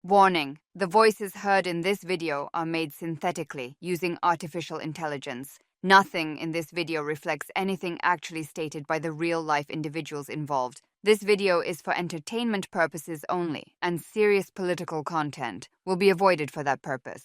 Warning: the voices heard in this video are made synthetically using artificial intelligence. Nothing in this video reflects anything actually stated by the real-life individuals involved. This video is for entertainment purposes only, and serious political content will be avoided for that purpose.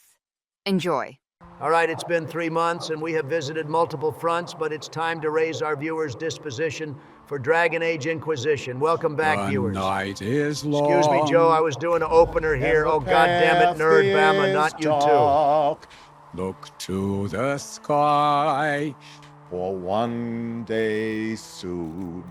Enjoy. All right, it's been 3 months and we have visited multiple fronts, but it's time to raise our viewers' disposition for Dragon Age Inquisition. Welcome back, viewers. Night is long. Excuse me, Joe, I was doing an opener here. Oh, goddammit, Nerd Bama, not you too. Look to the sky, For one day soon,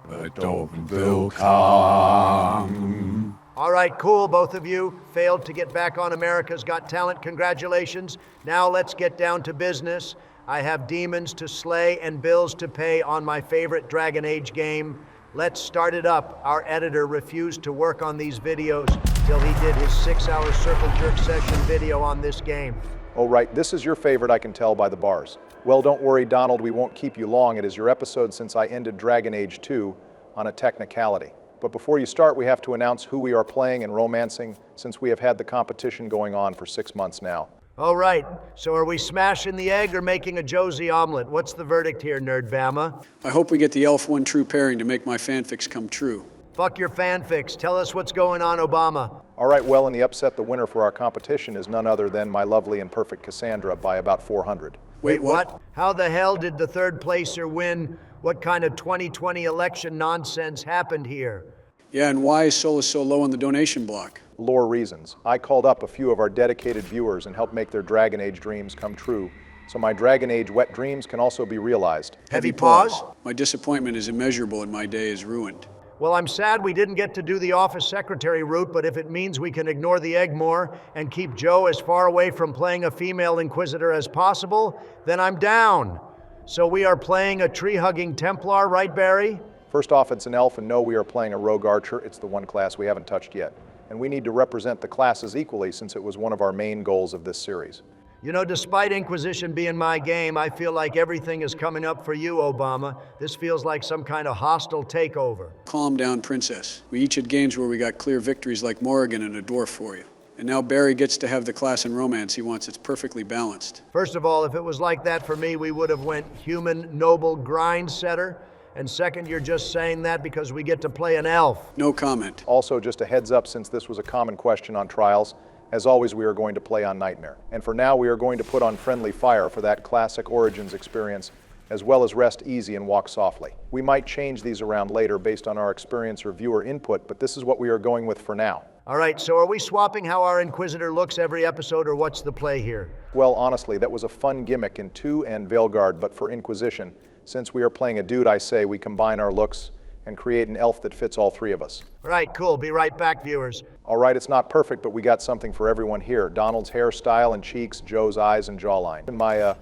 the dawn will come. All right, cool, both of you. Failed to get back on America's Got Talent. Congratulations. Now let's get down to business. I have demons to slay and bills to pay on my favorite Dragon Age game. Let's start it up. Our editor refused to work on these videos till he did his 6-hour circle jerk session video on this game. Oh right, this is your favorite, I can tell by the bars. Well, don't worry, Donald, we won't keep you long. It is your episode since I ended Dragon Age 2 on a technicality. But before you start, we have to announce who we are playing and romancing, since we have had the competition going on for 6 months now. All right, so are we smashing the egg or making a Josie omelet? What's the verdict here, Nerd Bama? I hope we get the elf one true pairing to make my fanfics come true. Fuck your fanfics. Tell us what's going on, Obama. All right, well, in the upset, the winner for our competition is none other than my lovely and perfect Cassandra by about 400. Wait, what? How the hell did the third placer win? What kind of 2020 election nonsense happened here? Yeah, and why is Solus so low on the donation block? Lore reasons. I called up a few of our dedicated viewers and helped make their Dragon Age dreams come true, so my Dragon Age wet dreams can also be realized. Heavy pause? My disappointment is immeasurable and my day is ruined. Well, I'm sad we didn't get to do the office secretary route, but if it means we can ignore the egg more and keep Joe as far away from playing a female Inquisitor as possible, then I'm down. So we are playing a tree-hugging Templar, right, Barry? First off, it's an elf, and no, we are playing a rogue archer. It's the one class we haven't touched yet. And we need to represent the classes equally since it was one of our main goals of this series. You know, despite Inquisition being my game, I feel like everything is coming up for you, Obama. This feels like some kind of hostile takeover. Calm down, princess. We each had games where we got clear victories like Morrigan and a dwarf for you. And now Barry gets to have the class and romance he wants. It's perfectly balanced. First of all, if it was like that for me, we would have went human, noble, grind setter. And second, you're just saying that because we get to play an elf. No comment. Also, just a heads up, since this was a common question on Trials, as always, we are going to play on Nightmare. And for now, we are going to put on Friendly Fire for that classic Origins experience, as well as Rest Easy and Walk Softly. We might change these around later based on our experience or viewer input, but this is what we are going with for now. All right, so are we swapping how our Inquisitor looks every episode, or what's the play here? Well, honestly, that was a fun gimmick in 2 and Veilguard, but for Inquisition, since we are playing a dude, I say we combine our looks and create an elf that fits all 3 of us. All right, cool. Be right back, viewers. All right, it's not perfect, but we got something for everyone here. Donald's hairstyle and cheeks, Joe's eyes and jawline. And my,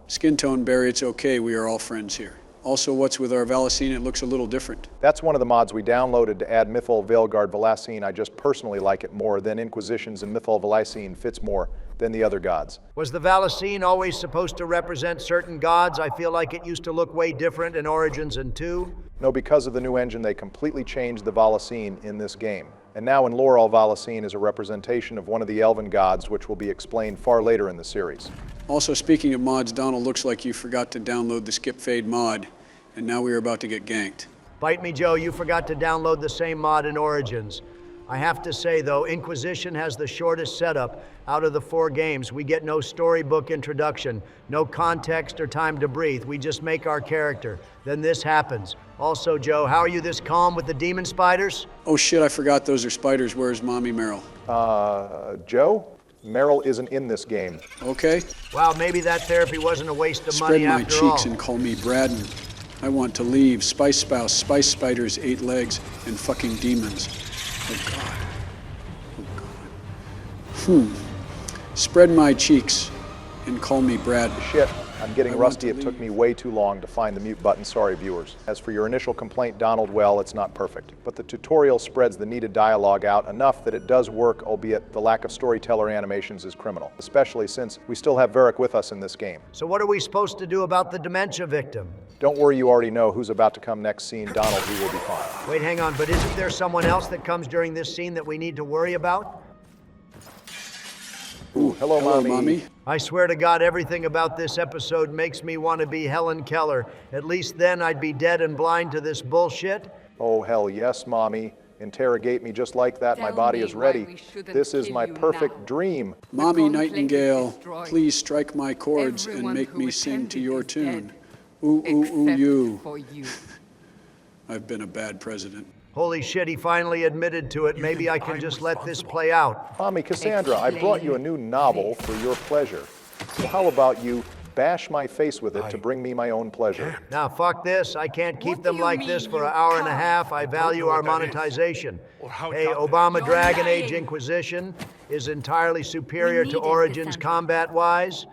Skin tone, Barry, it's okay. We are all friends here. Also, what's with our Valacine? It looks a little different. That's one of the mods we downloaded to add Mythol Veilguard Valacine. I just personally like it more than Inquisitions, and Mythol Valacine fits more than the other gods. Was the Valacine always supposed to represent certain gods? I feel like it used to look way different in Origins and 2. No, because of the new engine, they completely changed the Valacine in this game. And now in lore, all Valacine is a representation of one of the elven gods, which will be explained far later in the series. Also, speaking of mods, Donald, looks like you forgot to download the Skip Fade mod, and now we are about to get ganked. Bite me, Joe, you forgot to download the same mod in Origins. I have to say, though, Inquisition has the shortest setup out of the 4 games. We get no storybook introduction, no context or time to breathe. We just make our character. Then this happens. Also, Joe, how are you this calm with the demon spiders? Oh shit, I forgot those are spiders. Where's Mommy Meryl? Joe? Meryl isn't in this game. Okay. Wow, maybe that therapy wasn't a waste of Spread money my after all. cheeks and call me Braden. I want to leave. Spice Spouse, Spice Spiders, 8 legs, and fucking demons. Oh God. Oh God. Spread my cheeks and call me Brad. Shit, I'm getting rusty. It took me way too long to find the mute button. Sorry, viewers. As for your initial complaint, Donald, well, it's not perfect. But the tutorial spreads the needed dialogue out enough that it does work, albeit the lack of storyteller animations is criminal, especially since we still have Varric with us in this game. So what are we supposed to do about the dementia victim? Don't worry, you already know who's about to come next scene. Donald, he will be fine. Wait, hang on, but isn't there someone else that comes during this scene that we need to worry about? Ooh, hello, Mommy. I swear to God, everything about this episode makes me want to be Helen Keller. At least then I'd be dead and blind to this bullshit. Oh, hell yes, Mommy. Interrogate me just like that. My body is ready. This is my perfect dream. Mommy Nightingale, please strike my chords and make me sing to your tune. Ooh, ooh, ooh, you. I've been a bad president. Holy shit, he finally admitted to it. Maybe I can just let this play out. Mommy, Cassandra, I brought you a new novel for your pleasure. So how about you bash my face with it to bring me my own pleasure? Now, fuck this. I can't keep them like this for an hour and a half. I value our monetization. Hey, Obama Dragon Age Inquisition is entirely superior to Origins combat-wise.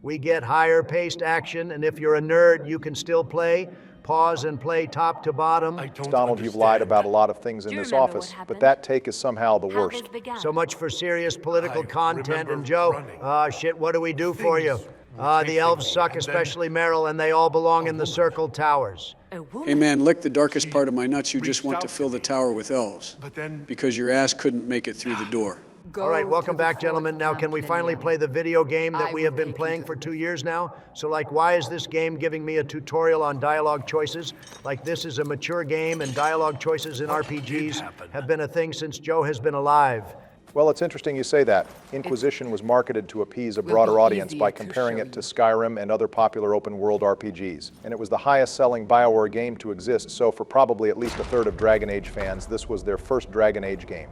We get higher paced action, and if you're a nerd, you can still play. Pause and play top to bottom. Donald, you've lied about a lot of things in this office, but that take is somehow the worst. So much for serious political content. And Joe, shit, what do we do for you? The elves suck, especially Meryl, and they all belong in the Circle Towers. Hey man, lick the darkest part of my nuts. You just want to fill the tower with elves. Because your ass couldn't make it through the door. All right, welcome back, gentlemen. Now, can we finally play the video game that we have been playing for 2 years now? So, like, why is this game giving me a tutorial on dialogue choices? Like, this is a mature game, and dialogue choices in RPGs have been a thing since Joe has been alive. Well, it's interesting you say that. Inquisition was marketed to appease a broader audience by comparing it to Skyrim and other popular open-world RPGs. And it was the highest-selling BioWare game to exist, so for probably at least a third of Dragon Age fans, this was their first Dragon Age game.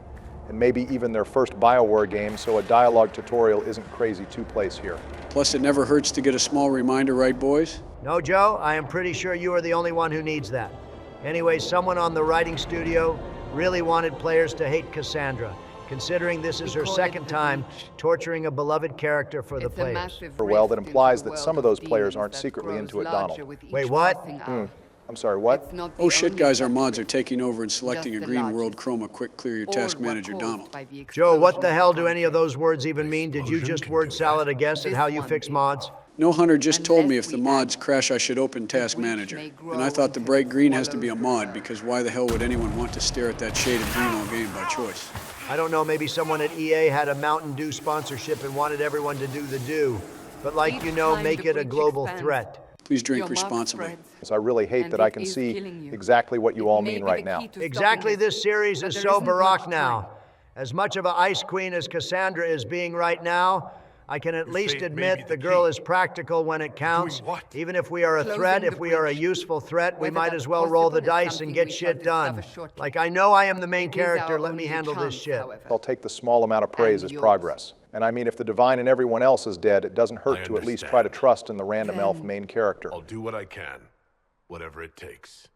And maybe even their first BioWare game, so a dialogue tutorial isn't crazy to place here. Plus, it never hurts to get a small reminder, right, boys? No, Joe, I am pretty sure you are the only one who needs that. Anyway, someone on the writing studio really wanted players to hate Cassandra, considering this is her second time torturing a beloved character for the players. Well, that implies that some of those players aren't secretly into it, Donald. Wait, what? I'm sorry, what? Oh shit, guys, our mods are taking over and selecting a green world chroma. Quick, clear your task manager, Donald. Joe, what the hell do any of those words even mean? Did you just word salad a guess at how you fix mods? No hunter just told me if the mods crash, I should open task manager. And I thought the bright green has to be a mod, because why the hell would anyone want to stare at that shade of green all game by choice? I don't know, maybe someone at EA had a Mountain Dew sponsorship and wanted everyone to do the do. But like you know, make it a global threat. Please drink responsibly. I really hate that I can see exactly what you all mean right now. Exactly, this series is so baroque now. As much of an ice queen as Cassandra is being right now, I can at least admit the girl is practical when it counts. Even if we are a threat, if we are a useful threat, we might as well roll the dice and get shit done. Like, I know I am the main character, let me handle this shit. I'll take the small amount of praise as progress. And I mean, if the Divine and everyone else is dead, it doesn't hurt to at least try to trust in the random elf main character. I'll do what I can, whatever it takes.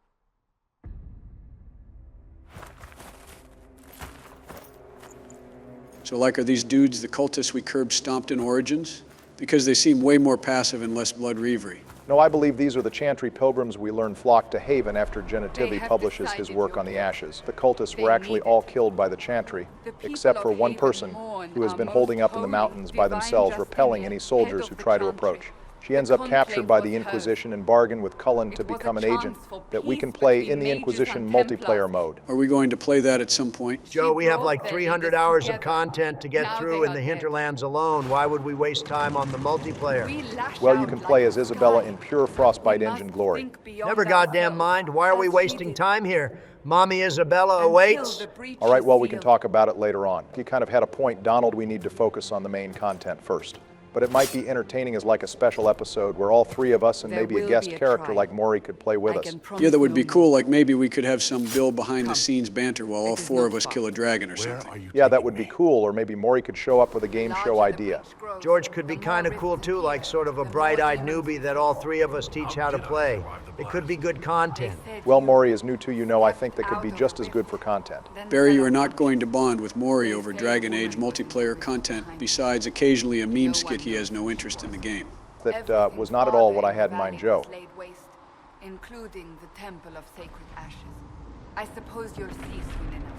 So like, are these dudes the cultists we curb stomped in Origins? Because they seem way more passive and less blood revery. No, I believe these are the Chantry pilgrims we learn flock to Haven after Genitivi publishes his work on the Ashes. The cultists were actually all killed by the Chantry, except for one person who has been holding up in the mountains by themselves, repelling any soldiers who try to approach. She ends up captured by the Inquisition and bargained with Cullen to become an agent that we can play in the Inquisition multiplayer mode. Are we going to play that at some point? Joe, we have like 300 hours of content to get through in the Hinterlands alone. Why would we waste time on the multiplayer? Well, you can play as Isabella in pure Frostbite engine glory. Never goddamn mind. Why are we wasting time here? Mommy Isabella awaits. All right, well, we can talk about it later on. You kind of had a point, Donald. We need to focus on the main content first. But it might be entertaining as like a special episode where all three of us and maybe a guest character like Maury could play with us. Yeah, that would be cool. Like maybe we could have some Bill behind-the-scenes banter while all four of us kill a dragon or something. Yeah, that would be cool. Or maybe Maury could show up with a game show idea. George could be kind of cool too, like sort of a bright-eyed newbie that all three of us teach how to play. It could be good content. Well, Maury is new to you know. I think that could be just as good for content. Barry, you are not going to bond with Maury over Dragon Age multiplayer content, besides occasionally a meme skit he has no interest in the game. That was not at all what I had in mind, Joe. Including the Temple of Sacred Ashes. I suppose you'll see soon enough.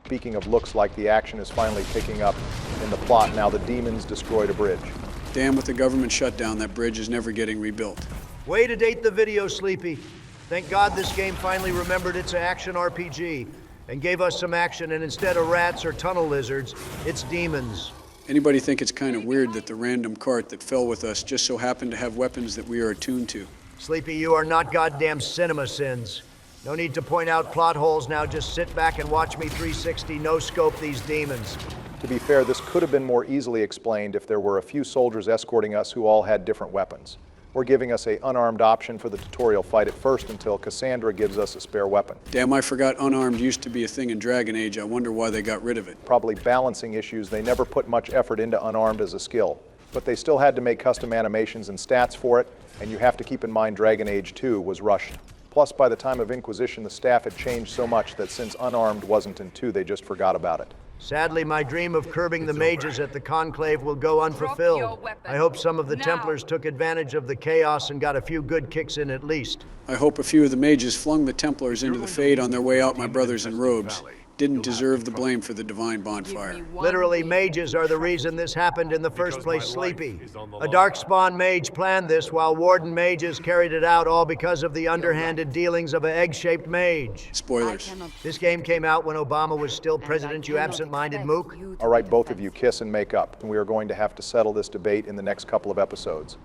Speaking of looks like the action is finally picking up in the plot now, the demons destroyed a bridge. Damn, with the government shutdown, that bridge is never getting rebuilt. Way to date the video, Sleepy. Thank God this game finally remembered it's an action RPG and gave us some action, and instead of rats or tunnel lizards, it's demons. Anybody think it's kind of weird that the random cart that fell with us just so happened to have weapons that we are attuned to? Sleepy, you are not goddamn cinema sins. No need to point out plot holes now, just sit back and watch me 360 no-scope these demons. To be fair, this could have been more easily explained if there were a few soldiers escorting us who all had different weapons, or giving us an unarmed option for the tutorial fight at first until Cassandra gives us a spare weapon. Damn, I forgot unarmed used to be a thing in Dragon Age. I wonder why they got rid of it. Probably balancing issues. They never put much effort into unarmed as a skill, but they still had to make custom animations and stats for it, and you have to keep in mind Dragon Age 2 was rushed. Plus, by the time of Inquisition, the staff had changed so much that since unarmed wasn't in 2, they just forgot about it. Sadly, my dream of curbing the mages at the Conclave will go unfulfilled. I hope some of the Templars took advantage of the chaos and got a few good kicks in at least. I hope a few of the mages flung the Templars into the Fade on their way out, my brothers in robes. Didn't deserve the blame for the divine bonfire. Literally, mages are the reason this happened in the first place, Sleepy. A Darkspawn mage planned this while Warden mages carried it out, all because of the underhanded dealings of an egg-shaped mage. Spoilers. This game came out when Obama was still president, you absent-minded mook. All right, both of you kiss and make up. We are going to have to settle this debate in the next couple of episodes.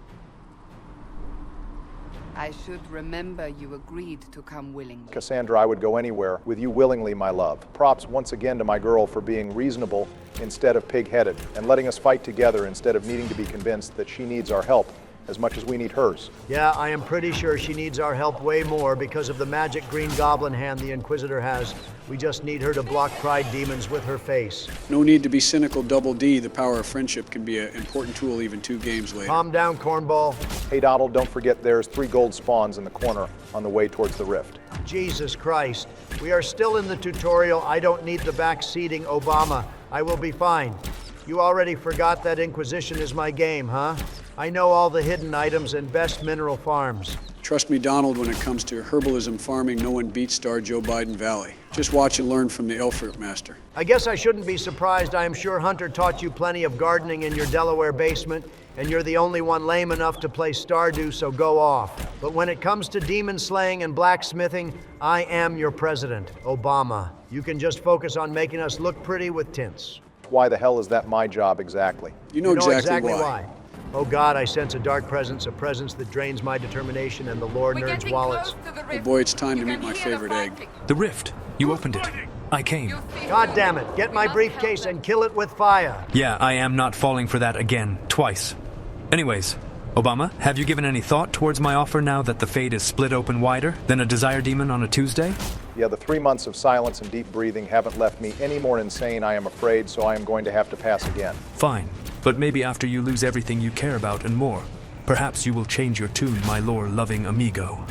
I should remember you agreed to come willingly. Cassandra, I would go anywhere with you willingly, my love. Props once again to my girl for being reasonable instead of pig-headed, and letting us fight together instead of needing to be convinced that she needs our help as much as we need hers. Yeah, I am pretty sure she needs our help way more because of the magic green goblin hand the Inquisitor has. We just need her to block pride demons with her face. No need to be cynical, Double D. The power of friendship can be an important tool even 2 games later. Calm down, cornball. Hey, Donald, don't forget there's 3 gold spawns in the corner on the way towards the rift. Jesus Christ. We are still in the tutorial. I don't need the back-seating Obama. I will be fine. You already forgot that Inquisition is my game, huh? I know all the hidden items and best mineral farms. Trust me, Donald, when it comes to herbalism farming, no one beats Star Joe Biden Valley. Just watch and learn from the Elfert Master. I guess I shouldn't be surprised. I am sure Hunter taught you plenty of gardening in your Delaware basement, and you're the only one lame enough to play Stardew, so go off. But when it comes to demon slaying and blacksmithing, I am your president, Obama. You can just focus on making us look pretty with tints. Why the hell is that my job exactly? You know exactly why. Oh God, I sense a dark presence, a presence that drains my determination and the lore nerds' wallets. Oh boy, it's time to meet my favorite egg. The rift. You opened it. I came. God damn it, get my briefcase and kill it with fire. Yeah, I am not falling for that again, twice. Anyways, Obama, have you given any thought towards my offer now that the Fade is split open wider than a Desire Demon on a Tuesday? Yeah, the 3 months of silence and deep breathing haven't left me any more insane, I am afraid, so I am going to have to pass again. Fine, but maybe after you lose everything you care about and more, perhaps you will change your tune, my lore-loving amigo.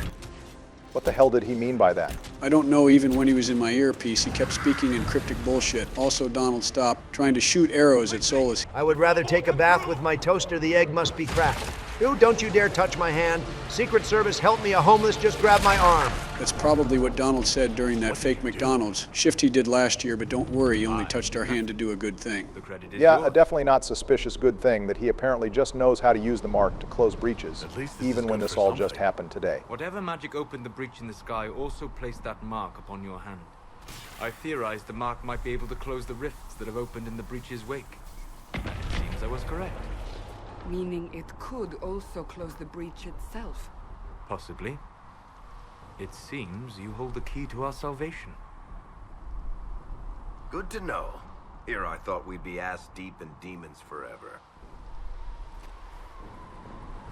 What the hell did he mean by that? I don't know. Even when he was in my earpiece, he kept speaking in cryptic bullshit. Also, Donald stopped trying to shoot arrows at Solus. I would rather take a bath with my toaster. The egg must be cracked. Dude, don't you dare touch my hand. Secret Service, help me. A homeless just grabbed my arm. That's probably what Donald said during that fake McDonald's shift he did last year, but don't worry, he only touched our hand to do a good thing. Yeah, a definitely not suspicious good thing that he apparently just knows how to use the mark to close breaches, even when this all just happened today. Whatever magic opened the breach in the sky also placed that mark upon your hand. I theorized the mark might be able to close the rifts that have opened in the breach's wake. And it seems I was correct. Meaning it could also close the breach itself. Possibly. It seems you hold the key to our salvation. Good to know. Here I thought we'd be ass-deep in demons forever.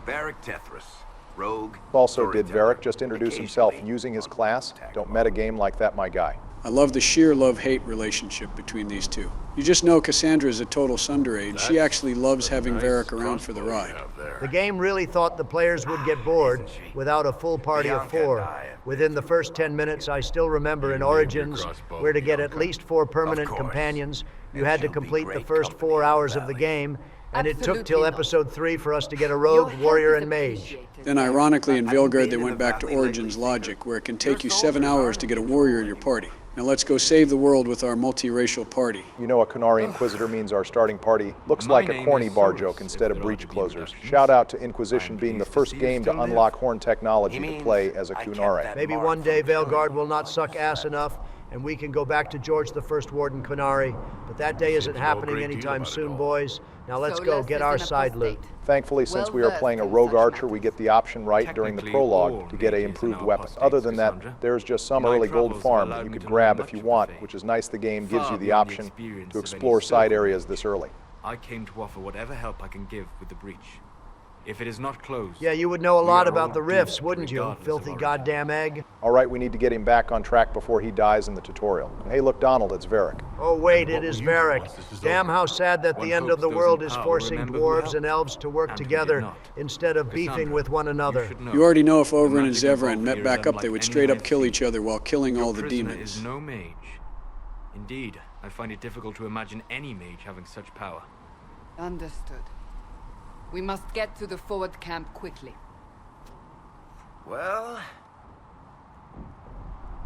Varric Tethras, rogue. Also, did Varric just introduce himself using his class? Don't metagame like that, my guy. I love the sheer love-hate relationship between these two. You just know Cassandra is a total sunderade. She actually loves having Varric around for the ride. The game really thought the players would get bored without a full party of 4. Within the first 10 minutes, I still remember in Origins, where to get at least 4 permanent companions, you had to complete the first 4 hours of the game, and it took till episode 3 for us to get a rogue, warrior, and mage. Then ironically in Veilguard they went back to Origins logic, where it can take you 7 hours to get a warrior in your party. Now let's go save the world with our multiracial party. You know a Qunari Inquisitor means our starting party looks like a corny bar joke instead of breach closers. Shout out to Inquisition being the first game to unlock horn technology to play as a Qunari. Maybe one day Veilguard will not suck ass enough, and we can go back to George the First Warden Quinari. But that day isn't happening anytime soon, boys. Now let's go get our side loot. Thankfully, since we are playing a rogue archer, we get the option right during the prologue to get an improved weapon. Other than that, there's just some early gold farm that you could grab if you want, which is nice the game gives you the option to explore side areas this early. I came to offer whatever help I can give with the breach. If it is not closed... Yeah, you would know a lot about the rifts, wouldn't you? Filthy goddamn egg. All right, we need to get him back on track before he dies in the tutorial. Hey, look, Donald, it's Varric. Oh, wait, it is Varric. Damn, how sad that the end of the world is forcing dwarves and elves to work together instead of beefing with one another. You already know if Oberyn and Zevran met back up, they would straight up kill each other while killing all the demons. Is no mage. Indeed, I find it difficult to imagine any mage having such power. Understood. We must get to the forward camp quickly. Well,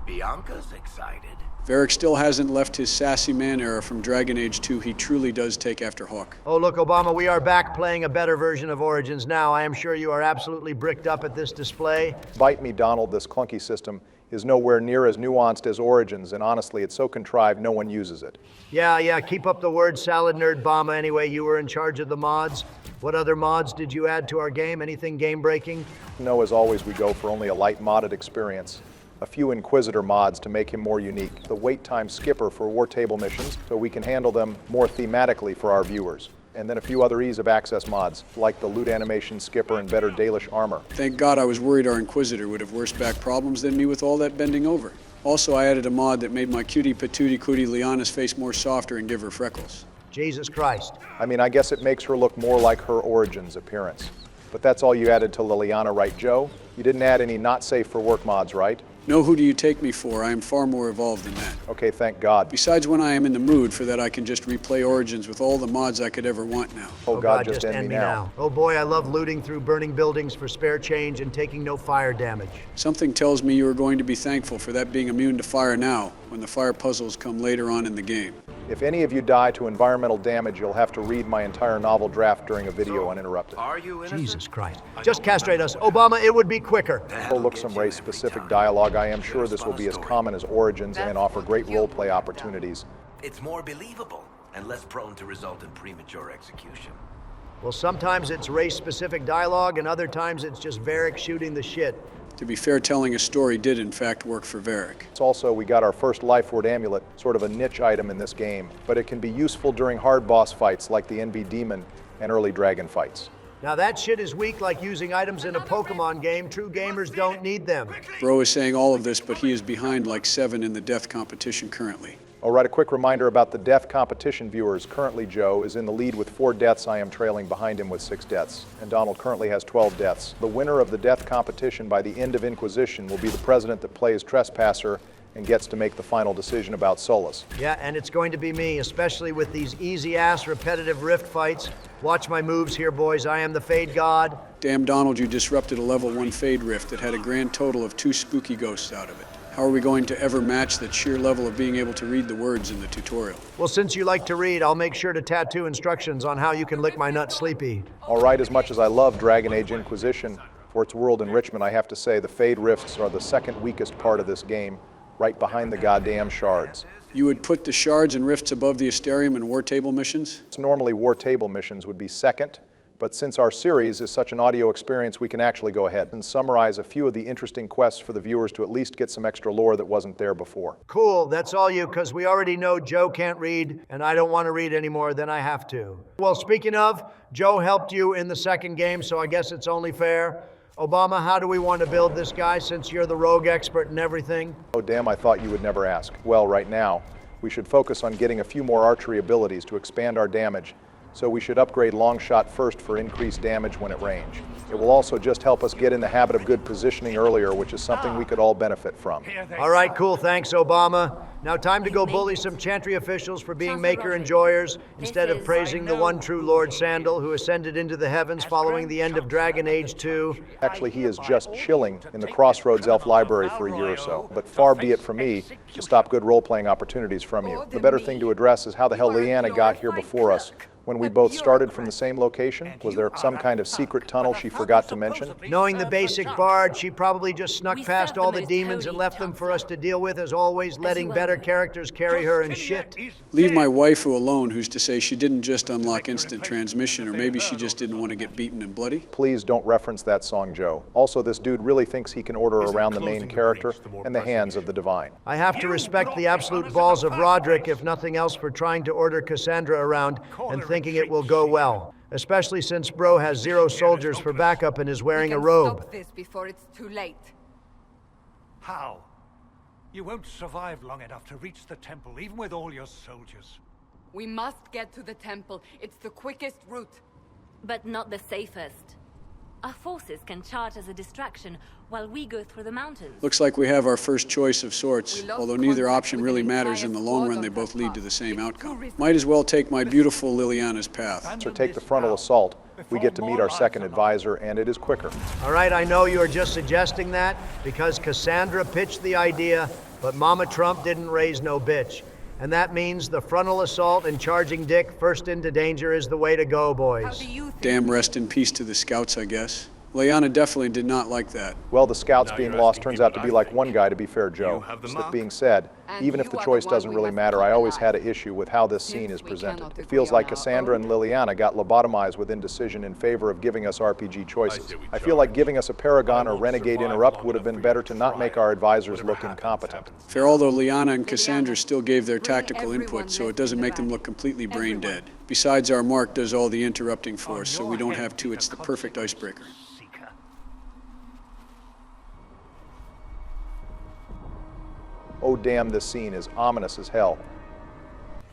Bianca's excited. Varric still hasn't left his sassy man era from Dragon Age 2. He truly does take after Hawke. Oh, look, Obama, we are back playing a better version of Origins now. I am sure you are absolutely bricked up at this display. Bite me, Donald, this clunky system is nowhere near as nuanced as Origins, and honestly, it's so contrived no one uses it. Yeah, keep up the word salad nerd, Bama. Anyway, you were in charge of the mods. What other mods did you add to our game? Anything game-breaking? No, as always, we go for only a light modded experience. A few Inquisitor mods to make him more unique. The wait time skipper for war table missions, so we can handle them more thematically for our viewers. And then a few other ease of access mods, like the loot animation skipper and better Dalish armor. Thank God I was worried our Inquisitor would have worse back problems than me with all that bending over. Also, I added a mod that made my cutie patootie cootie Lyanna's face more softer and give her freckles. Jesus Christ. I mean, I guess it makes her look more like her Origins appearance. But that's all you added to Liliana, right, Joe? You didn't add any not safe for work mods, right? No, who do you take me for? I am far more evolved than that. Okay, thank God. Besides, when I am in the mood for that, I can just replay Origins with all the mods I could ever want now. Oh God, just end me now. Oh boy, I love looting through burning buildings for spare change and taking no fire damage. Something tells me you are going to be thankful for that being immune to fire now, when the fire puzzles come later on in the game. If any of you die to environmental damage, you'll have to read my entire novel draft during a video uninterrupted. Are you innocent? Jesus Christ. Just castrate us. Obama, it would be quicker. We'll look some race-specific dialogue. I am sure this will be as common as Origins and offer great role-play opportunities. It's more believable and less prone to result in premature execution. Well, sometimes it's race-specific dialogue, and other times it's just Varric shooting the shit. To be fair, telling a story did in fact work for Varric. It's also, we got our first life word amulet, sort of a niche item in this game, but it can be useful during hard boss fights like the NB Demon and early dragon fights. Now that shit is weak like using items in a Pokemon game. True gamers don't need them. Bro is saying all of this, but he is behind like 7 in the death competition currently. All right, a quick reminder about the death competition viewers. Currently, Joe is in the lead with 4 deaths. I am trailing behind him with 6 deaths. And Donald currently has 12 deaths. The winner of the death competition by the end of Inquisition will be the president that plays Trespasser and gets to make the final decision about Solus. Yeah, and it's going to be me, especially with these easy-ass repetitive rift fights. Watch my moves here, boys. I am the Fade God. Damn, Donald, you disrupted a level 1 Fade rift that had a grand total of 2 spooky ghosts out of it. How are we going to ever match that sheer level of being able to read the words in the tutorial? Well, since you like to read, I'll make sure to tattoo instructions on how you can lick my nut sleepy. All right, as much as I love Dragon Age Inquisition for its world enrichment, I have to say the Fade Rifts are the second weakest part of this game, right behind the goddamn shards. You would put the shards and rifts above the Asterium and war table missions? Normally, war table missions would be second, but since our series is such an audio experience, we can actually go ahead and summarize a few of the interesting quests for the viewers to at least get some extra lore that wasn't there before. Cool, that's all you, because we already know Joe can't read, and I don't want to read any more than I have to. Well, speaking of, Joe helped you in the second game, so I guess it's only fair. Obama, how do we want to build this guy, since you're the rogue expert and everything? Oh, damn, I thought you would never ask. Well, right now, we should focus on getting a few more archery abilities to expand our damage. So we should upgrade long shot first for increased damage when at range. It will also just help us get in the habit of good positioning earlier, which is something we could all benefit from. All right, cool, thanks, Obama. Now time to go bully some Chantry officials for being maker enjoyers instead of praising the one true Lord Sandal, who ascended into the heavens following the end of Dragon Age 2. Actually, he is just chilling in the Crossroads Elf Library for a year or so, but far be it from me to stop good role-playing opportunities from you. The better thing to address is how the hell Lyanna got here before us. When we both started from the same location, was there some kind of secret tunnel she forgot to mention? Knowing the basic bard, she probably just snuck past all the demons and left them for us to deal with, as always, letting better characters carry her and shit. Leave my waifu alone, who's to say she didn't just unlock instant transmission, or maybe she just didn't want to get beaten and bloody. Please don't reference that song, Joe. Also, this dude really thinks he can order around the main character and the hands of the divine. I have to respect the absolute balls of Roderick, if nothing else, for trying to order Cassandra around and thinking it will go well. Especially since bro has 0 soldiers for backup and is wearing a robe. Stop this before it's too late. How? You won't survive long enough to reach the temple, even with all your soldiers. We must get to the temple. It's the quickest route. But not the safest. Our forces can charge as a distraction while we go through the mountains. Looks like we have our first choice of sorts, although neither option really matters in the long run. They both lead to the same outcome. Might as well take my beautiful Liliana's path. So take the frontal assault. We get to meet our second advisor, and it is quicker. All right, I know you are just suggesting that because Cassandra pitched the idea, but Mama Trump didn't raise no bitch. And that means the frontal assault and charging Dick first into danger is the way to go, boys. Damn rest in peace to the scouts, I guess. Liliana definitely did not like that. Well, the scouts being lost turns out to be like one guy, to be fair, Joe. That being said, even if the choice doesn't really matter, I always had an issue with how this scene is presented. It feels like Cassandra and Liliana got lobotomized with indecision in favor of giving us RPG choices. I feel like giving us a Paragon or Renegade Interrupt would have been better to not make our advisors look incompetent. Fair, although Liliana and Cassandra still gave their tactical input, so it doesn't make them look completely brain dead. Besides, our Mark does all the interrupting for us, so we don't have to. It's the perfect icebreaker. Oh damn, this scene is ominous as hell.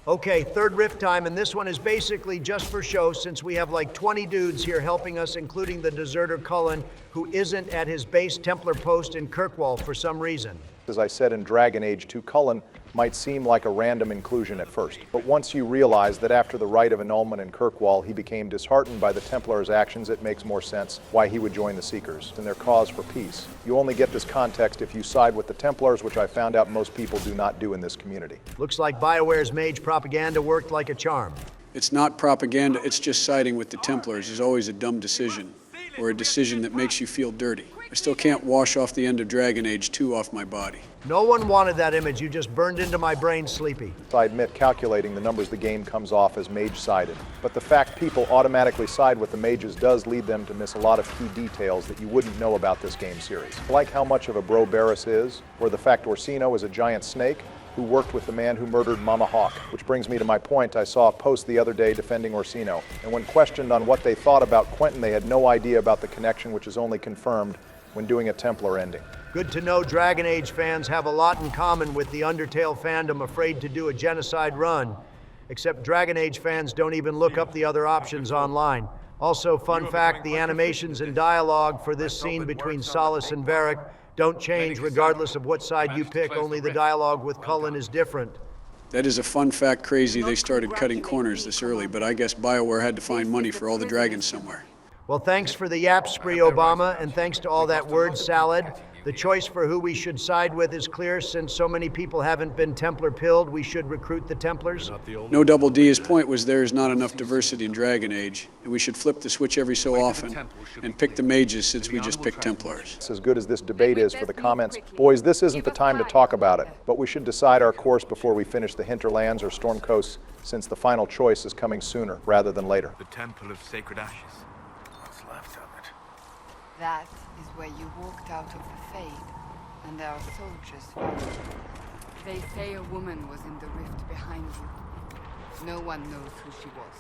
Okay, third rift time, and this one is basically just for show since we have like 20 dudes here helping us, including the deserter Cullen, who isn't at his base Templar post in Kirkwall for some reason. As I said in Dragon Age 2, Cullen might seem like a random inclusion at first, but once you realize that after the rite of annulment in Kirkwall, he became disheartened by the Templars' actions, it makes more sense why he would join the Seekers and their cause for peace. You only get this context if you side with the Templars, which I found out most people do not do in this community. Looks like BioWare's mage propaganda worked like a charm. It's not propaganda, it's just siding with the Templars is always a dumb decision, or a decision that makes you feel dirty. I still can't wash off the end of Dragon Age 2 off my body. No one wanted that image. You just burned into my brain, Sleepy. I admit calculating the numbers the game comes off as mage-sided. But the fact people automatically side with the mages does lead them to miss a lot of key details that you wouldn't know about this game series. Like how much of a bro Barris is, or the fact Orsino is a giant snake who worked with the man who murdered Mama Hawk. Which brings me to my point. I saw a post the other day defending Orsino, and when questioned on what they thought about Quentin, they had no idea about the connection, which is only confirmed when doing a Templar ending. Good to know Dragon Age fans have a lot in common with the Undertale fandom afraid to do a genocide run. Except Dragon Age fans don't even look up the other options online. Also, fun fact, the animations and dialogue for this scene between Solace and Varric don't change regardless of what side you pick, only the dialogue with Cullen is different. That is a fun fact crazy they started cutting corners this early, but I guess BioWare had to find money for all the dragons somewhere. Well, thanks for the yap spree, Obama, and thanks to all that word salad. The choice for who we should side with is clear. Since so many people haven't been Templar pilled, we should recruit the Templars. No Double D, his point was there is not enough diversity in Dragon Age, and we should flip the switch every so often and pick the mages since we just picked Templars. As good as this debate is for the comments, boys, this isn't the time to talk about it, but we should decide our course before we finish the Hinterlands or Storm Coast, since the final choice is coming sooner rather than later. The Temple of Sacred Ashes. What's left of it? That is where you walked out of the Fade, and our soldiers followed. They say a woman was in the rift behind you. No one knows who she was.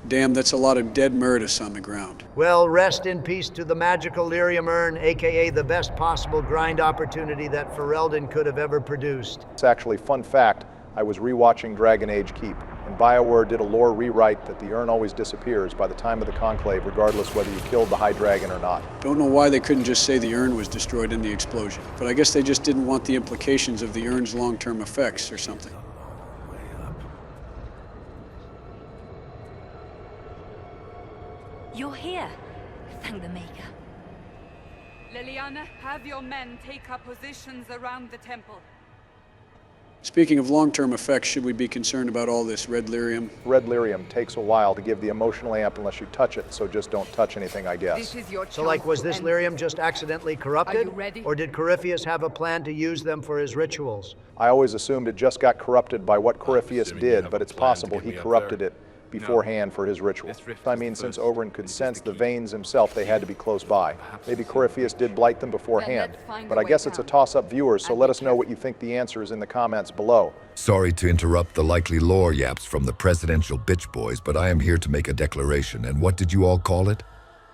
Damn, that's a lot of dead Meritus on the ground. Well, rest in peace to the magical lyrium urn, aka the best possible grind opportunity that Ferelden could have ever produced. It's actually, fun fact, I was rewatching Dragon Age Keep, and BioWare did a lore rewrite that the urn always disappears by the time of the Conclave, regardless whether you killed the High Dragon or not. Don't know why they couldn't just say the urn was destroyed in the explosion, but I guess they just didn't want the implications of the urn's long-term effects or something. You're here. Thank the Maker. Diana, have your men take up positions around the temple. Speaking of long-term effects, should we be concerned about all this red lyrium? Red lyrium takes a while to give the emotional amp unless you touch it, so just don't touch anything, I guess. This is your So, like, was this lyrium just accidentally corrupted? Are you ready? Or did Corypheus have a plan to use them for his rituals? I always assumed it just got corrupted by what Corypheus did, but it's possible he corrupted it beforehand for his ritual. I mean, since Oberyn could sense the veins himself, they had to be close by. Maybe Corypheus did blight them beforehand. But I guess it's a toss-up, viewers, so let us know what you think the answer is in the comments below. Sorry to interrupt the likely lore yaps from the presidential bitch boys, but I am here to make a declaration. And what did you all call it?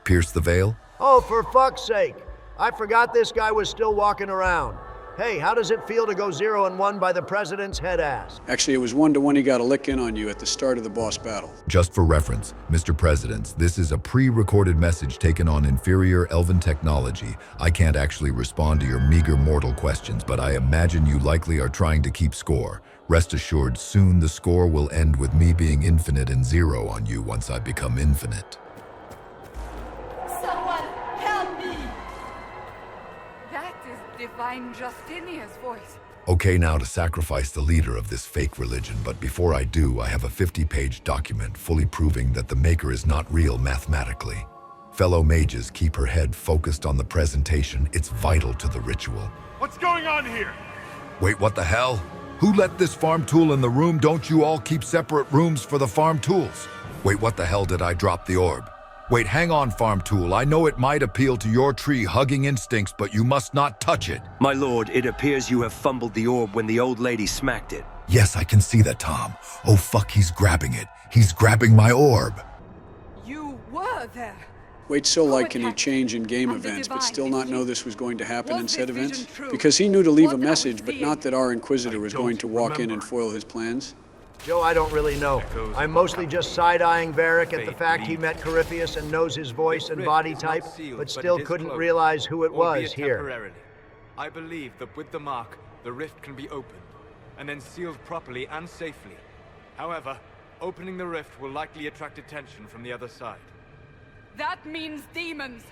Pierce the veil? Oh, for fuck's sake! I forgot this guy was still walking around. Hey, how does it feel to go 0-1 by the president's head ass? Actually, it was 1-1 he got a lick in on you at the start of the boss battle. Just for reference, Mr. President, this is a pre-recorded message taken on inferior elven technology. I can't actually respond to your meager mortal questions, but I imagine you likely are trying to keep score. Rest assured, soon the score will end with me being infinite and 0 on you once I become infinite. Someone help me! That is Divine Justinia's voice. Okay, now to sacrifice the leader of this fake religion, but before I do, I have a 50-page document fully proving that the Maker is not real mathematically. Fellow mages, keep her head focused on the presentation. It's vital to the ritual. What's going on here? Wait, what the hell? Who let this farm tool in the room? Don't you all keep separate rooms for the farm tools? Wait, what the hell did I drop the orb? Wait, hang on, farm tool. I know it might appeal to your tree-hugging instincts, but you must not touch it. My lord, it appears you have fumbled the orb when the old lady smacked it. Yes, I can see that, Tom. Oh, fuck, he's grabbing it. He's grabbing my orb. You were there. Wait, so like can he change in game events, but still not know this was going to happen in said events? Because he knew to leave a message, but not that our Inquisitor was going to walk in and foil his plans? Joe, I don't really know. I'm mostly just side-eyeing Varric at the fact he met Corypheus and knows his voice and body type, but still couldn't realize who it was here. I believe that with the mark, the rift can be opened, and then sealed properly and safely. However, opening the rift will likely attract attention from the other side. That means demons.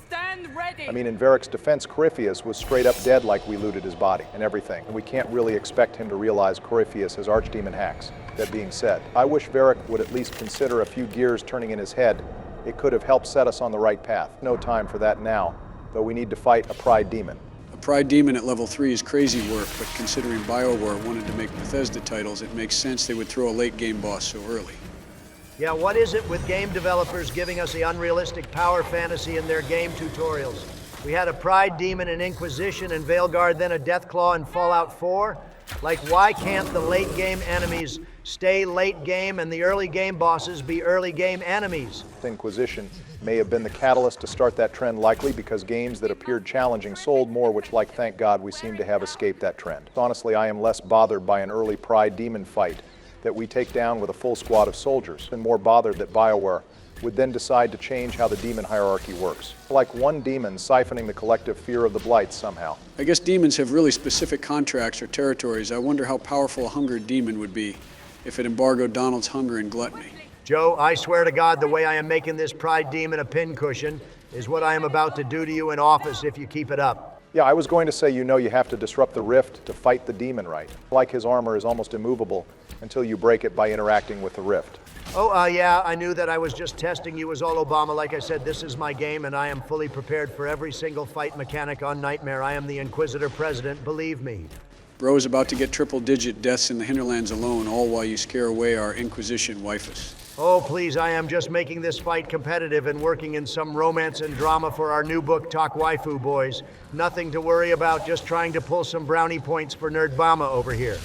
Stand ready. I mean, in Varric's defense, Corypheus was straight up dead like we looted his body and everything, and we can't really expect him to realize Corypheus has archdemon hacks. That being said, I wish Varric would at least consider a few gears turning in his head. It could have helped set us on the right path. No time for that now, though we need to fight a pride demon. A pride demon at level 3 is crazy work, but considering BioWare wanted to make Bethesda titles, it makes sense they would throw a late game boss so early. Yeah, what is it with game developers giving us the unrealistic power fantasy in their game tutorials? We had a Pride Demon in Inquisition and Veilguard, then a Deathclaw in Fallout 4? Like, why can't the late game enemies stay late game and the early game bosses be early game enemies? Inquisition may have been the catalyst to start that trend, likely because games that appeared challenging sold more, which, like, thank God, we seem to have escaped that trend. Honestly, I am less bothered by an early Pride Demon fight that we take down with a full squad of soldiers, and more bothered that BioWare would then decide to change how the demon hierarchy works. Like one demon siphoning the collective fear of the Blights somehow. I guess demons have really specific contracts or territories. I wonder how powerful a hungered demon would be if it embargoed Donald's hunger and gluttony. Joe, I swear to God, the way I am making this Pride Demon a pincushion is what I am about to do to you in office if you keep it up. Yeah, I was going to say, you know, you have to disrupt the rift to fight the demon, right? Like his armor is almost immovable until you break it by interacting with the rift. Oh, yeah, I knew that. I was just testing you as all Obama. Like I said, this is my game, and I am fully prepared for every single fight mechanic on Nightmare. I am the Inquisitor President, believe me. Bro's about to get triple-digit deaths in the Hinterlands alone, all while you scare away our Inquisition wifus. Oh, please, I am just making this fight competitive and working in some romance and drama for our new book, Talk Waifu Boys. Nothing to worry about, just trying to pull some brownie points for Nerdbama over here.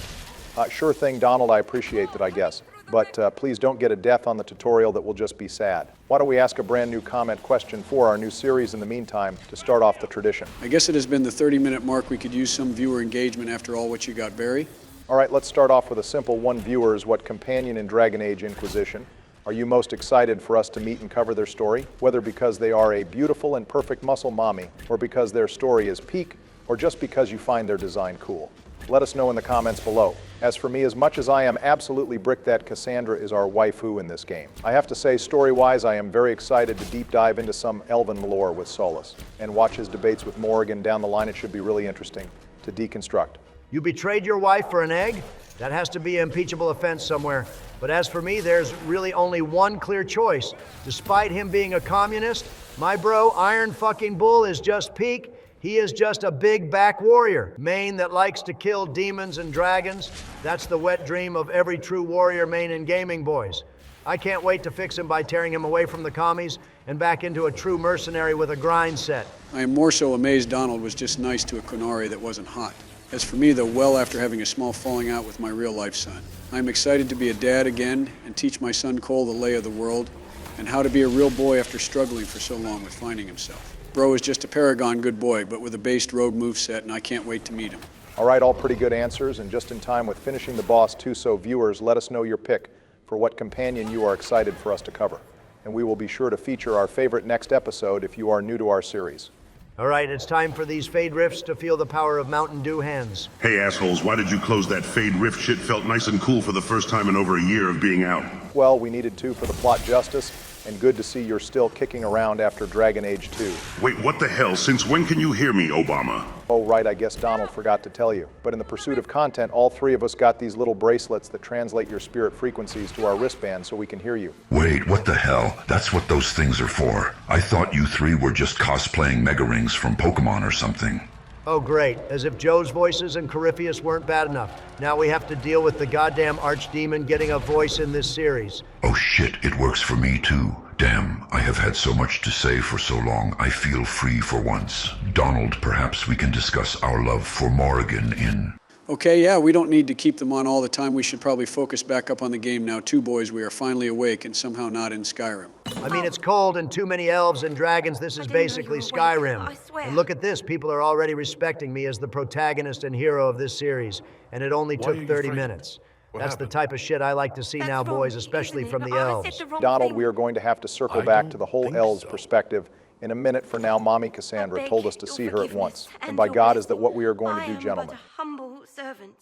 Sure thing, Donald, I appreciate that, I guess. But please don't get a death on the tutorial that will just be sad. Why don't we ask a brand new comment question for our new series in the meantime to start off the tradition? I guess it has been the 30-minute mark. We could use some viewer engagement after all. What you got, Barry? All right, let's start off with a simple one. Viewers, what companion in Dragon Age Inquisition are you most excited for us to meet and cover their story? Whether because they are a beautiful and perfect muscle mommy, or because their story is peak, or just because you find their design cool. Let us know in the comments below. As for me, as much as I am absolutely bricked that Cassandra is our waifu in this game, I have to say, story-wise, I am very excited to deep dive into some elven lore with Solus and watch his debates with Morrigan down the line. It should be really interesting to deconstruct. You betrayed your wife for an egg? That has to be an impeachable offense somewhere. But as for me, there's really only one clear choice. Despite him being a communist, my bro, Iron fucking Bull, is just peak. He is just a big back warrior. Main that likes to kill demons and dragons. That's the wet dream of every true warrior main in gaming, boys. I can't wait to fix him by tearing him away from the commies and back into a true mercenary with a grind set. I am more so amazed Donald was just nice to a Qunari that wasn't hot. As for me, though, well after having a small falling out with my real-life son. I am excited to be a dad again and teach my son Cole the lay of the world and how to be a real boy after struggling for so long with finding himself. Bro is just a paragon good boy, but with a based rogue moveset, and I can't wait to meet him. All right, all pretty good answers, and just in time with finishing the boss too, so viewers, let us know your pick for what companion you are excited for us to cover. And we will be sure to feature our favorite next episode if you are new to our series. All right, it's time for these Fade Rifts to feel the power of Mountain Dew hands. Hey assholes, why did you close that Fade Rift? Shit felt nice and cool for the first time in over a year of being out. Well, we needed to for the plot justice, and good to see you're still kicking around after Dragon Age 2. Wait, what the hell? Since when can you hear me, Obama? Oh, right, I guess Donald forgot to tell you. But in the pursuit of content, all three of us got these little bracelets that translate your spirit frequencies to our wristbands so we can hear you. Wait, what the hell? That's what those things are for. I thought you three were just cosplaying Mega Rings from Pokemon or something. Oh, great. As if Joe's voices and Corypheus weren't bad enough. Now we have to deal with the goddamn archdemon getting a voice in this series. Oh shit, it works for me too. Damn, I have had so much to say for so long, I feel free for once. Donald, perhaps we can discuss our love for Morrigan in... Okay, yeah, we don't need to keep them on all the time. We should probably focus back up on the game now too, boys. We are finally awake and somehow not in Skyrim. I mean, it's cold and too many elves and dragons. This is basically Skyrim. And look at this, people are already respecting me as the protagonist and hero of this series. And it only took 30 minutes. That's the type of shit I like to see now, boys, especially from the elves. Donald, we are going to have to circle back to the whole elves' perspective in a minute. For now, Mommy Cassandra told us to see her at once. And by God, is that what we are going to do, gentlemen? I am but a humble servant.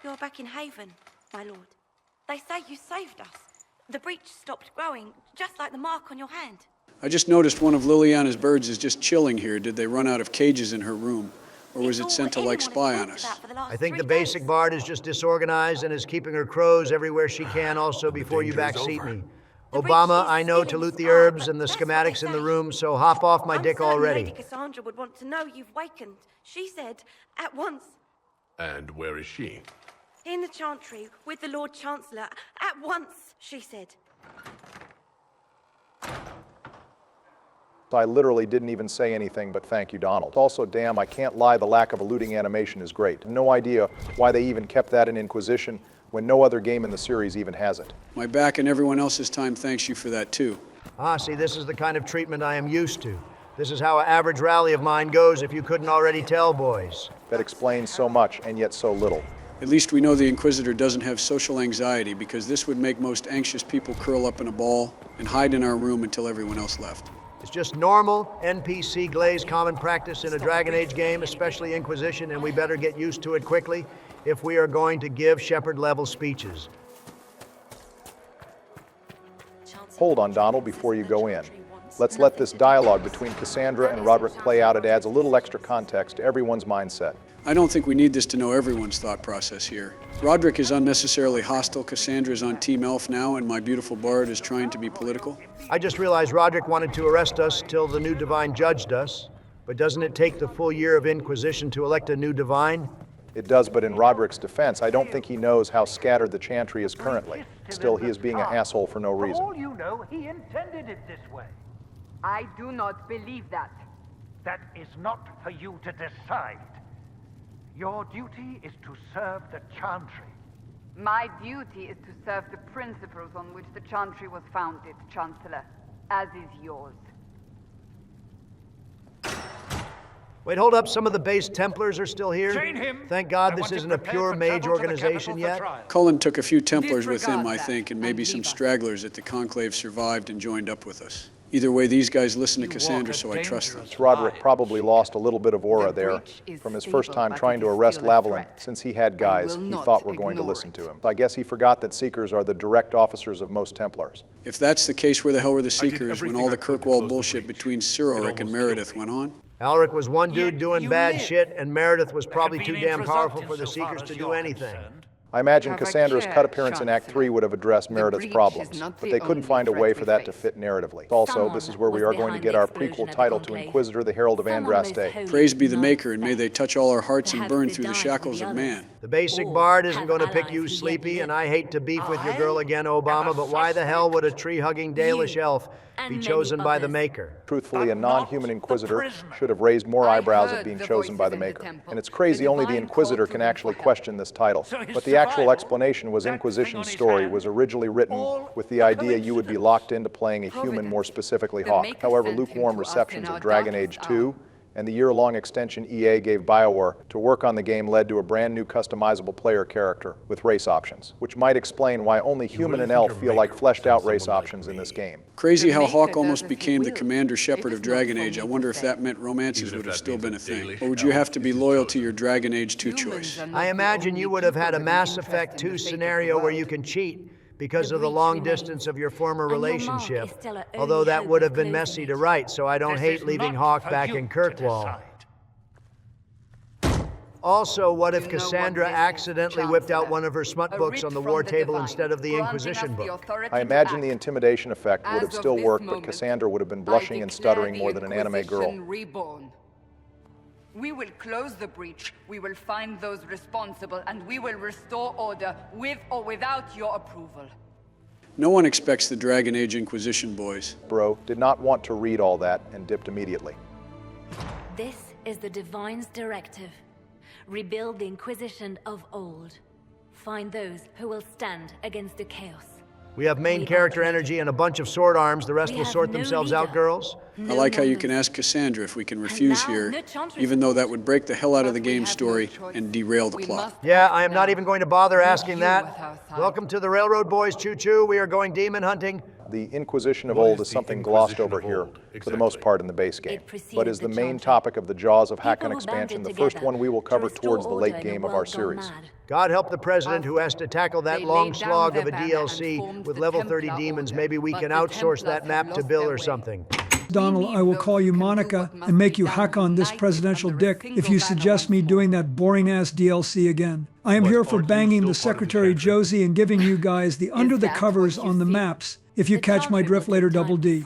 You're back in Haven, my lord. They say you saved us. The breach stopped growing, just like the mark on your hand. I just noticed one of Liliana's birds is just chilling here. Did they run out of cages in her room? Or was it sent to, like, spy on us? I think the basic bard is just disorganized and is keeping her crows everywhere she can also before you backseat me. Obama, I know to loot the herbs and the schematics in the room, so hop off my dick already. Lady Cassandra would want to know you've wakened. She said, at once. And where is she? In the Chantry, with the Lord Chancellor. At once, she said. I literally didn't even say anything, but thank you, Donald. Also, damn, I can't lie, the lack of a looting animation is great. No idea why they even kept that in Inquisition when no other game in the series even has it. My back and everyone else's time thanks you for that, too. Ah, see, this is the kind of treatment I am used to. This is how an average rally of mine goes, if you couldn't already tell, boys. That explains so much, and yet so little. At least we know the Inquisitor doesn't have social anxiety, because this would make most anxious people curl up in a ball and hide in our room until everyone else left. It's just normal NPC glaze common practice in a Dragon Age game, especially Inquisition, and we better get used to it quickly if we are going to give Shepherd-level speeches. Hold on, Donald, before you go in. Let's let this dialogue between Cassandra and Roderick play out. It adds a little extra context to everyone's mindset. I don't think we need this to know everyone's thought process here. Roderick is unnecessarily hostile, Cassandra is on Team Elf now, and my beautiful bard is trying to be political. I just realized Roderick wanted to arrest us till the new Divine judged us. But doesn't it take the full year of Inquisition to elect a new Divine? It does, but in Roderick's defense, I don't think he knows how scattered the Chantry is currently. Still, he is being an asshole for no reason. For all you know, he intended it this way. I do not believe that. That is not for you to decide. Your duty is to serve the Chantry. My duty is to serve the principles on which the Chantry was founded, Chancellor, as is yours. Wait, hold up. Some of the base Templars are still here? Chain him. Thank God this isn't a pure mage organization yet. Cullen took a few Templars with him, I think, and maybe some stragglers that the Conclave survived and joined up with us. Either way, these guys listen to Cassandra, so I trust them. Roderick probably lost a little bit of aura there from his first time trying to arrest Lavalin, since he had guys he thought were going to listen to him. I guess he forgot that Seekers are the direct officers of most Templars. If that's the case, where the hell were the Seekers when all the Kirkwall bullshit between Sir Ulrich and Meredith went on? Alric was one dude doing bad shit, and Meredith was probably too damn powerful for the Seekers to do anything. I imagine Cassandra's cut appearance in Act 3 would have addressed Meredith's problems, but they couldn't find a way for that to fit narratively. Also, this is where we are going to get our prequel title to Inquisitor, the Herald of Andraste. Praise be the Maker, and may they touch all our hearts and burn through the shackles of man. The basic bard isn't going to pick you, Sleepy, and I hate to beef with your girl again, Obama, but why the hell would a tree-hugging Dalish elf be chosen by the Maker? Truthfully, a non-human Inquisitor should have raised more eyebrows at being chosen by the Maker. And it's crazy only the Inquisitor can actually question this title. But the actual explanation was Inquisition's story was originally written with the idea you would be locked into playing a human, more specifically Hawk. However, lukewarm receptions of Dragon Age 2 and the year-long extension EA gave BioWare to work on the game led to a brand new customizable player character with race options, which might explain why only human and elf feel like fleshed-out race options in this game. Crazy how Hawk almost became the Commander Shepard of Dragon Age. I wonder if that meant romances would have still been a thing. Or would you have to be loyal to your Dragon Age 2 choice? I imagine you would have had a Mass Effect 2 scenario where you can cheat because of the long distance of your former relationship, although that would have been messy to write, so I don't hate leaving Hawk back in Kirkwall. Also, what if Cassandra accidentally whipped out one of her smut books on the war table instead of the Inquisition book? I imagine the intimidation effect would have still worked, but Cassandra would have been blushing and stuttering more than an anime girl. We will close the breach, we will find those responsible, and we will restore order with or without your approval. No one expects the Dragon Age Inquisition, boys. Bro did not want to read all that and dipped immediately. This is the Divine's directive. Rebuild the Inquisition of old. Find those who will stand against the chaos. We have main character energy and a bunch of sword arms. The rest will sort themselves out, girls. I like how you can ask Cassandra if we can refuse here, even though that would break the hell out of the game story and derail the plot. Yeah, I am not even going to bother asking that. Welcome to the Railroad Boys, choo-choo. We are going demon hunting. The Inquisition of old is something glossed over here, for the most part in the base game, but is the main topic of the Jaws of Hakon expansion, the first one we will cover towards the late game of our series. God help the president who has to tackle that long slog of a DLC with level 30 demons. Maybe we can outsource that map to Bill or something. Donald, I will call you Monica and make you hack on this presidential dick if you suggest me doing that boring-ass DLC again. I am here for banging the Secretary Josie and giving you guys the under the covers on the maps, if you catch my drift later, Double D.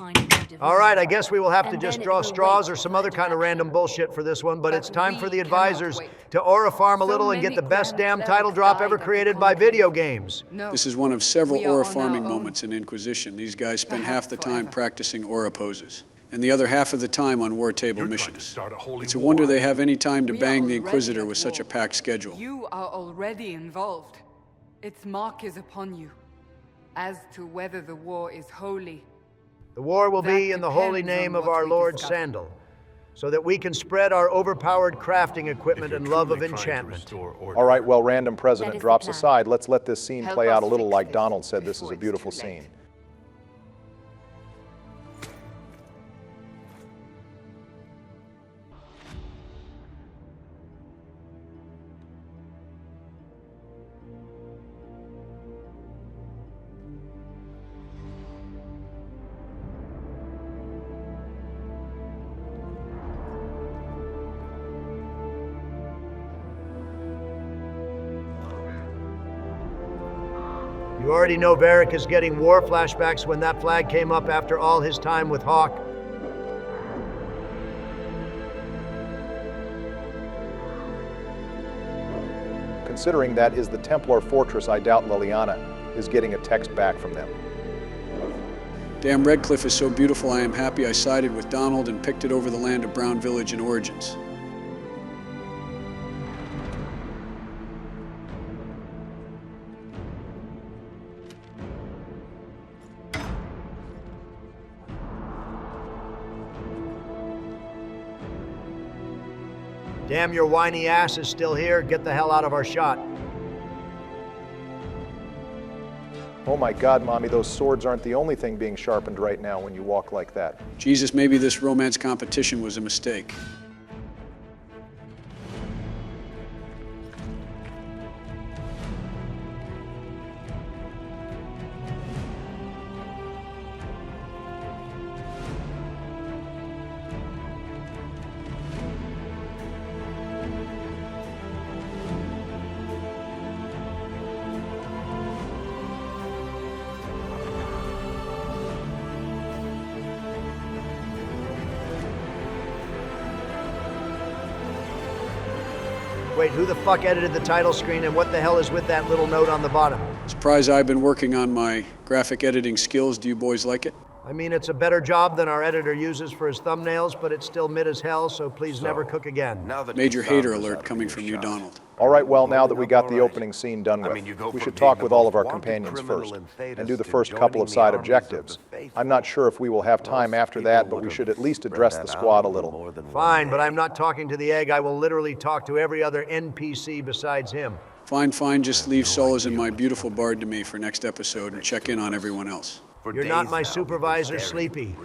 All right, I guess we will have to just draw straws or some other kind of random bullshit for this one, but it's time for the advisors to aura farm a little and get the best damn title drop ever created by video games. This is one of several aura farming moments in Inquisition. These guys spend half the time practicing aura poses, and the other half of the time on war table missions. It's a wonder they have any time to bang the Inquisitor with such a packed schedule. You are already involved. Its mark is upon you. As to whether the war is holy, the war will be in the holy name of our Lord Sandal, so that we can spread our overpowered crafting equipment and love of enchantment. All right, well, random president drops aside. Let's let this scene play out a little like Donald said. This is a beautiful scene. You already know Varric is getting war flashbacks when that flag came up after all his time with Hawk. Considering that is the Templar fortress, I doubt Liliana is getting a text back from them. Damn, Redcliffe is so beautiful, I am happy I sided with Donald and picked it over the land of Brown Village and Origins. Damn, your whiny ass is still here. Get the hell out of our shot. Oh my God, Mommy, those swords aren't the only thing being sharpened right now when you walk like that. Jesus, maybe this romance competition was a mistake. Wait, who the fuck edited the title screen and what the hell is with that little note on the bottom? Surprise, I've been working on my graphic editing skills. Do you boys like it? I mean, it's a better job than our editor uses for his thumbnails, but it's still mid as hell, so please never cook again. Major hater alert coming from you, Donald. All right, well, now that we got the opening scene done with, we should talk with all of our companions first and do the first couple of side objectives. I'm not sure if we will have time after that, but we should at least address the squad a little. Fine, but I'm not talking to the egg. I will literally talk to every other NPC besides him. Fine, just leave Solas and my beautiful bard to me for next episode and check in on everyone else. You're not my supervisor, Sleepy.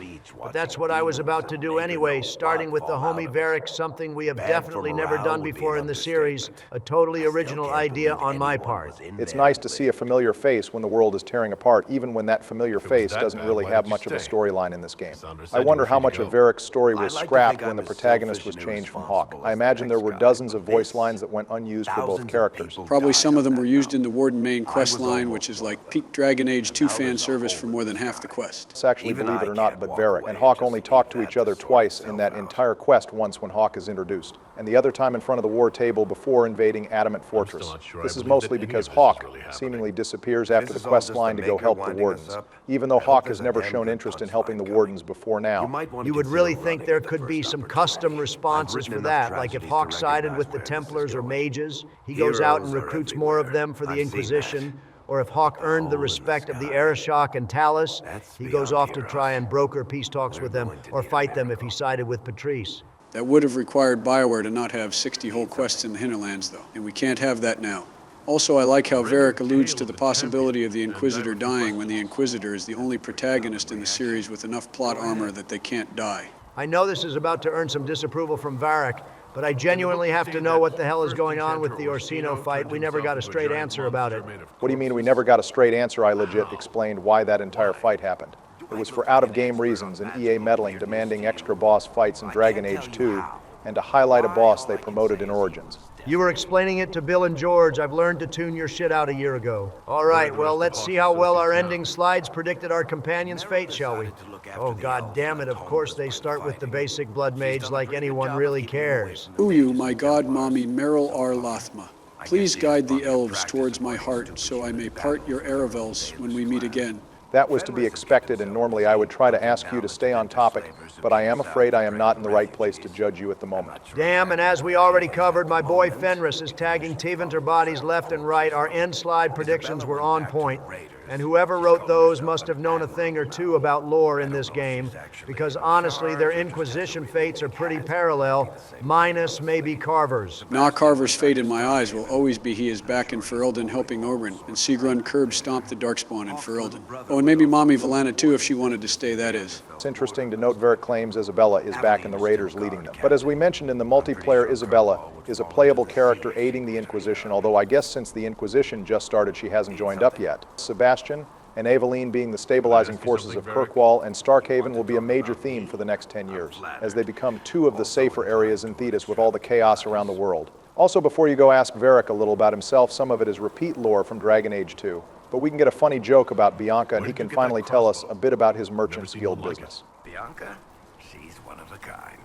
But that's what I was about to do anyway, starting with the homie Varric, something we have definitely never done before in the series, a totally original idea on my part. It's nice to see a familiar face when the world is tearing apart, even when that familiar face doesn't really have much of a storyline in this game. I wonder how much of Varric's story was scrapped when the protagonist was changed from Hawk. I imagine there were dozens of voice lines that went unused for both characters. Probably some of them were used in the Warden main quest line, which is like peak Dragon Age 2 fan service for more than half the quest. It's actually, believe it or not, but Varric and Hawk only talk to each other twice in that entire quest, once when Hawk is introduced, and the other time in front of the war table before invading Adamant Fortress. This is mostly because Hawk seemingly disappears after the quest line to go help the Wardens, even though Hawk has never shown interest in helping the Wardens before now. You would really think there could be some custom responses for that, like if Hawk sided with the Templars or mages, he goes out and recruits more of them for the Inquisition. Or if Hawk earned the respect of the Arishok and Talus, he goes off to try and broker peace talks with them, or fight them if he sided with Patrice. That would have required BioWare to not have 60 whole quests in the Hinterlands, though, and we can't have that now. Also, I like how Varric alludes to the possibility of the Inquisitor dying when the Inquisitor is the only protagonist in the series with enough plot armor that they can't die. I know this is about to earn some disapproval from Varric, but I genuinely have to know what the hell is going on with the Orsino fight. We never got a straight answer about it. What do you mean we never got a straight answer? I legit explained why that entire fight happened. It was for out-of-game reasons and EA meddling, demanding extra boss fights in Dragon Age 2, and to highlight a boss they promoted in Origins. You were explaining it to Bill and George. I've learned to tune your shit out a year ago. All right, well, let's see how well our ending slides predicted our companion's fate, shall we? Oh, god damn it, of course they start with the basic blood mage like anyone really cares. Uyu, my god mommy, Meryl R. Lothma. Please guide the elves towards my heart so I may part your Aravels when we meet again. That was to be expected, and normally I would try to ask you to stay on topic, but I am afraid I am not in the right place to judge you at the moment. Damn, and as we already covered, my boy Fenris is tagging Tevinter bodies left and right. Our end slide predictions were on point. And whoever wrote those must have known a thing or two about lore in this game, because honestly, their Inquisition fates are pretty parallel, minus maybe Carver's. Now Carver's fate in my eyes will always be he is back in Ferelden helping Oberyn, and Sigrun curb stomped the Darkspawn in Ferelden. Oh, and maybe Mommy Valana too if she wanted to stay, that is. It's interesting to note Varric claims Isabella is back in the Raiders leading them. But as we mentioned in the multiplayer, Isabella is a playable character aiding the Inquisition, although I guess since the Inquisition just started, she hasn't joined up yet. Sebastian and Aveline being the stabilizing forces of Kirkwall, and Starkhaven will be a major theme for the next 10 years, as they become two of the safer areas in Thetis with all the chaos around the world. Also, before you go ask Varric a little about himself, some of it is repeat lore from Dragon Age 2. But we can get a funny joke about Bianca, and he can finally tell us a bit about his Merchant's Guild business. Bianca? She's one of a kind.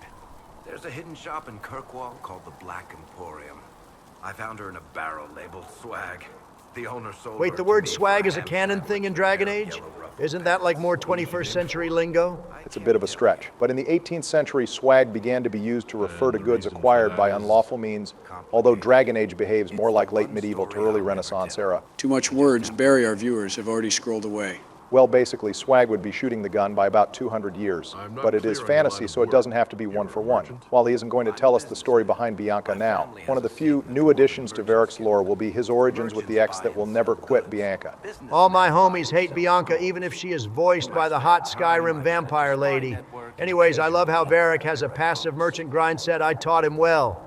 There's a hidden shop in Kirkwall called the Black Emporium. I found her in a barrel labeled swag. The owner sold Wait, the word swag is a canon thing in Dragon Age? Isn't that like more 21st century lingo? It's a bit of a stretch. But in the 18th century, swag began to be used to refer to goods acquired by unlawful means, although Dragon Age behaves more like late medieval to early Renaissance era. Too much words. Barry, our viewers, have already scrolled away. Well, basically, Swag would be shooting the gun by about 200 years. But it is fantasy, so it doesn't have to be one for one. While he isn't going to tell us the story behind Bianca now, one of the few new additions to Varric's lore will be his origins with the ex that will never quit Bianca. All my homies hate Bianca, even if she is voiced by the hot Skyrim vampire lady. Anyways, I love how Varric has a passive merchant grind set. I taught him well.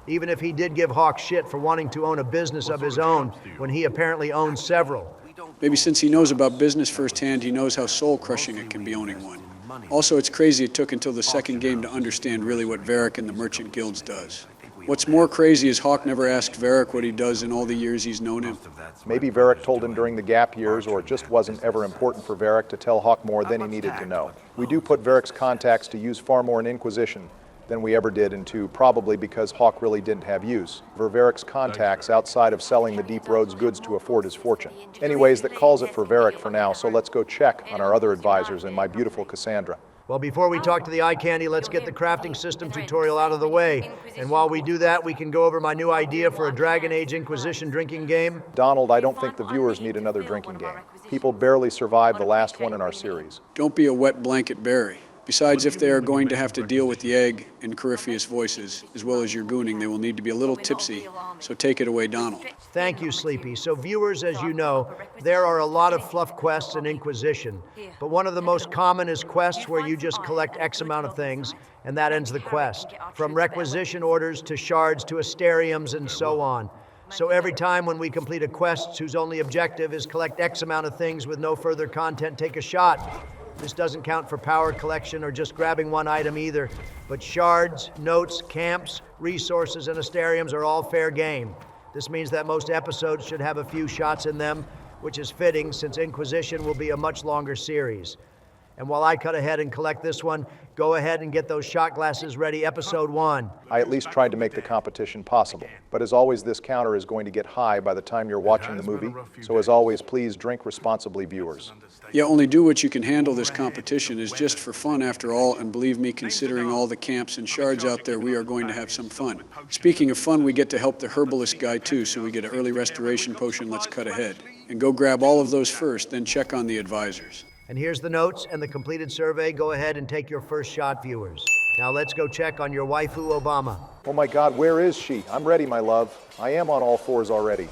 Even if he did give Hawk shit for wanting to own a business of his own, when he apparently owns several. Maybe since he knows about business firsthand, he knows how soul-crushing it can be owning one. Also, it's crazy it took until the second game to understand really what Varric and the Merchant Guilds does. What's more crazy is Hawk never asked Varric what he does in all the years he's known him. Maybe Varric told him during the gap years, or it just wasn't ever important for Varric to tell Hawk more than he needed to know. We do put Varric's contacts to use far more in Inquisition than we ever did in 2, probably because Hawk really didn't have use for Varric's contacts outside of selling the Deep Road's goods to afford his fortune. Anyways, that calls it for Varric for now, so let's go check on our other advisors and my beautiful Cassandra. Well, before we talk to the eye candy, let's get the crafting system tutorial out of the way. And while we do that, we can go over my new idea for a Dragon Age Inquisition drinking game. Donald, I don't think the viewers need another drinking game. People barely survived the last one in our series. Don't be a wet blanket Barry. Besides, if they are going to have to deal with the egg and Corypheus voices, as well as your gooning, they will need to be a little tipsy, so take it away, Donald. Thank you, Sleepy. So viewers, as you know, there are a lot of fluff quests in Inquisition, but one of the most common is quests where you just collect X amount of things, and that ends the quest. From requisition orders to shards to asteriums and so on. So every time when we complete a quest whose only objective is collect X amount of things with no further content, take a shot. This doesn't count for power collection or just grabbing one item either, but shards, notes, camps, resources, and asteriums are all fair game. This means that most episodes should have a few shots in them, which is fitting since Inquisition will be a much longer series. And while I cut ahead and collect this one, go ahead and get those shot glasses ready, episode 1. I at least tried to make the competition possible. But as always, this counter is going to get high by the time you're watching the movie. So as always, please drink responsibly, viewers. Yeah, only do what you can handle. This competition is just for fun after all, and believe me, considering all the camps and shards out there, we are going to have some fun. Speaking of fun, we get to help the herbalist guy too, so we get an early restoration potion. Let's cut ahead. And go grab all of those first, then check on the advisors. And here's the notes and the completed survey. Go ahead and take your first shot, viewers. Now let's go check on your waifu, Obama. Oh my God, where is she? I'm ready, my love. I am on all fours already.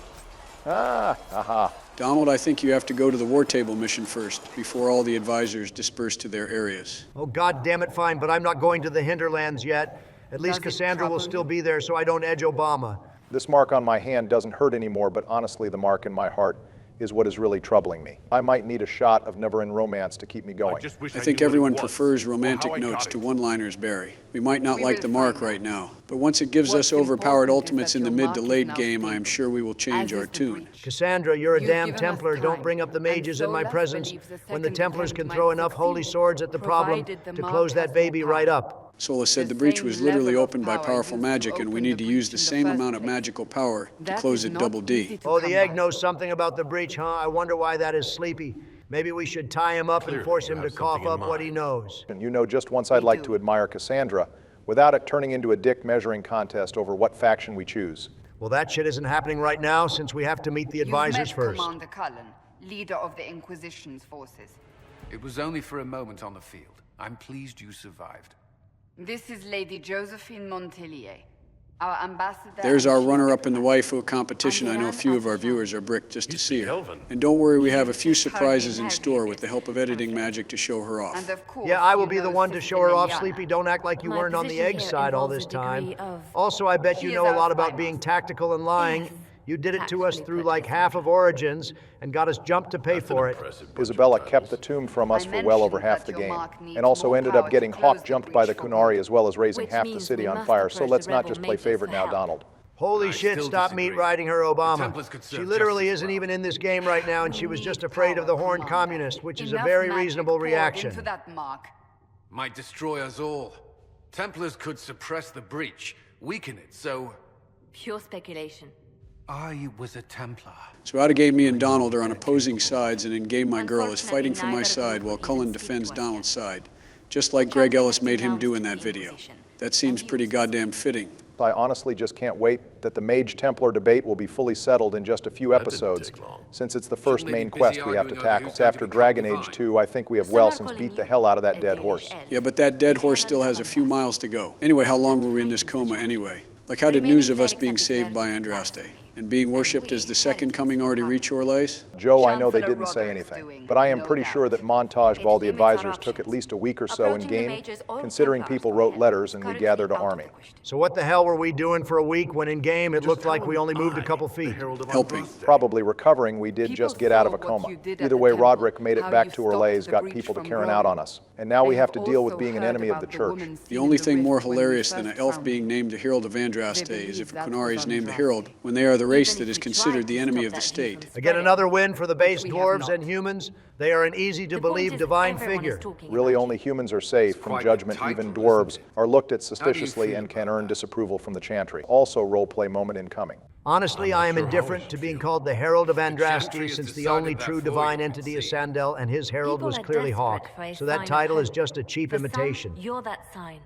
Aha. Donald, I think you have to go to the war table mission first, before all the advisors disperse to their areas. Oh, God damn it, fine, but I'm not going to the Hinterlands yet. At least Cassandra will still be there so I don't edge Obama. This mark on my hand doesn't hurt anymore, but honestly, the mark in my heart is what is really troubling me. I might need a shot of never-end romance to keep me going. I think everyone prefers romantic notes to one-liners, Barry. We might not like the mark right now, but once it gives us overpowered ultimates in the mid to late game, I am sure we will change our tune. Cassandra, you're a damn Templar. Don't bring up the mages in my presence when the Templars can throw enough holy swords at the problem to close that baby right up. Sola said the breach was literally opened by powerful magic, and we need to use the same amount of magical power to close it double D. Oh, the egg knows something about the breach, huh? I wonder why that is, Sleepy. Maybe we should tie him up and force him to cough up what he knows. And you know just once I'd like to admire Cassandra, without it turning into a dick measuring contest over what faction we choose. Well, that shit isn't happening right now since we have to meet the advisors first. Commander Cullen, leader of the Inquisition's forces. It was only for a moment on the field. I'm pleased you survived. This is Lady Josephine Montelier, our ambassador. There's our runner-up in the waifu competition. I know a few of our viewers are bricked just to see her. And don't worry, we have a few surprises in store with the help of editing magic to show her off. Yeah, I will be the one to show her off, Sleepy. Don't act like you weren't on the egg side all this time. Also, I bet you know a lot about being tactical and lying. You did it to us through like half of Origins and got us jumped to pay for it. Isabella kept the tomb from us for well over half the game, and also ended up getting Hawk jumped by the Kunari as well as raising half the city on fire, so let's not just play favorite now, Donald. Holy shit, stop meat riding her, Obama. She literally isn't even in this game right now, and she was just afraid of the horned communist, which is a very reasonable reaction. Might destroy us all. Templars could suppress the breach, weaken it, so... Pure speculation. I was a Templar. So out of game, me and Donald are on opposing sides, and in game, my girl is fighting for my side while Cullen defends Donald's side, just like Greg Ellis made him do in that video. That seems pretty goddamn fitting. I honestly just can't wait that the Mage-Templar debate will be fully settled in just a few episodes, since it's the first main quest we have to tackle. After Dragon Age 2, I think we have well since beat the hell out of that dead horse. Yeah, but that dead horse still has a few miles to go. Anyway, how long were we in this coma anyway? Like, how did news of us being saved by Andraste and being worshipped as the second coming already reach your lays? Joe, I know they didn't say anything, but I am pretty sure that montage of all the advisors took at least a week or so in game, considering people wrote letters and we gathered an army. So what the hell were we doing for a week when in game it looked like we only moved a couple feet? Helping. Probably recovering, we did just get out of a coma. Either way, Roderick made it back to Orlays, got people to carrying out on us. And now we have to deal with being an enemy of the church. The only thing more hilarious than an elf being named the Herald of Andraste is if a Qunari is named the Herald, when they are the race that is considered the enemy of the state. Again, another win for the base dwarves and humans. They are an easy-to-believe divine figure. Really, only humans are safe from judgment. Even dwarves are looked at suspiciously and can earn disapproval from the Chantry. Also, roleplay moment incoming. Honestly, I am indifferent to being called the Herald of Andraste, since the only true divine entity is Sandel, and his herald was clearly Hawk. So that title is just a cheap imitation. You're that sign.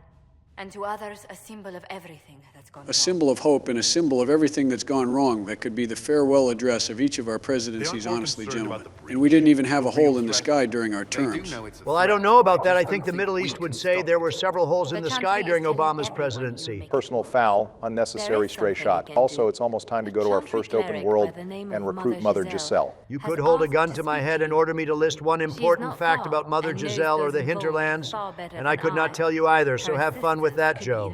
And to others, a symbol of everything that's gone wrong. A symbol of hope and a symbol of everything that's gone wrong that could be the farewell address of each of our presidencies, honestly, gentlemen. And we didn't even have a hole in the sky during our terms. Well, I don't know about that. I think the Middle East would say there were several holes in the sky during Obama's presidency. Personal foul, unnecessary stray shot. Also, it's almost time to go to our first open world and recruit Mother Giselle. You could hold a gun to my head and order me to list one important fact about Mother Giselle or the Hinterlands, and I could not tell you either, so have fun with that, Joe.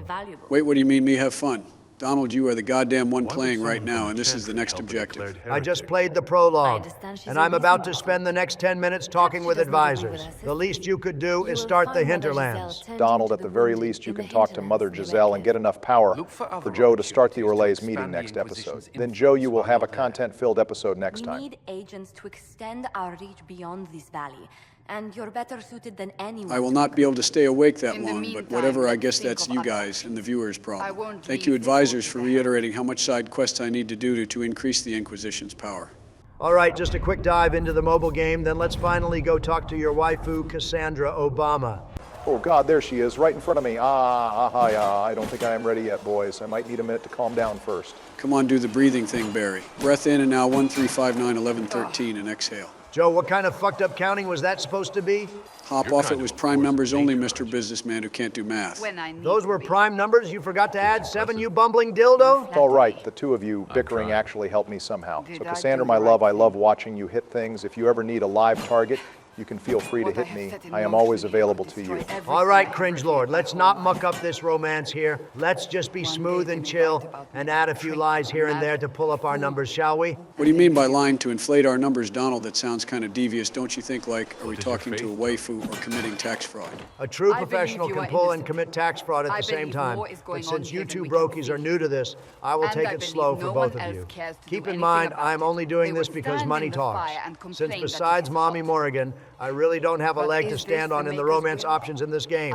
Wait, what do you mean, me have fun? Donald, you are the goddamn one playing right now, and this is the next objective. I just played the prologue, and I'm about to spend the next 10 minutes talking with advisors. The least you could do is start the Hinterlands. Donald, at the very least, you can talk to Mother Giselle and get enough power for Joe to start the Orlays meeting next episode. Then, Joe, you will have a content-filled episode next time. We need agents to extend our reach beyond this valley. And you're better suited than anyone. I will not be able to stay awake that long, but whatever, I guess that's you guys and the viewers' problem. Thank you, advisors, for reiterating how much side quests I need to do to increase the Inquisition's power. All right, just a quick dive into the mobile game, then let's finally go talk to your waifu, Cassandra Obama. Oh, God, there she is, right in front of me. I don't think I am ready yet, boys. I might need a minute to calm down first. Come on, do the breathing thing, Barry. Breath in and now 1, 3, 5, 9, 11, 13, and exhale. Joe, what kind of fucked up counting was that supposed to be? Hop off, it was prime numbers only, Mr. Businessman who can't do math. Those were prime numbers? You forgot to add 7, you bumbling dildo? It's all right, the two of you bickering actually helped me somehow. So Cassandra, my love, I love watching you hit things. If you ever need a live target, you can feel free to hit me. I am always available to you. All right, Cringe Lord, let's not muck up this romance here. Let's just be smooth and chill and add a few lies here and there to pull up our numbers, shall we? What do you mean by lying to inflate our numbers, Donald? That sounds kind of devious. Don't you think, like, are we talking to a waifu or committing tax fraud? A true professional can pull and commit tax fraud at the same time. But since you two brokies are new to this, I will take it slow for both of you. Keep in mind, I'm only doing this because money talks. Since besides Mommy Morrigan, I really don't have a leg to stand on in the romance options in this game.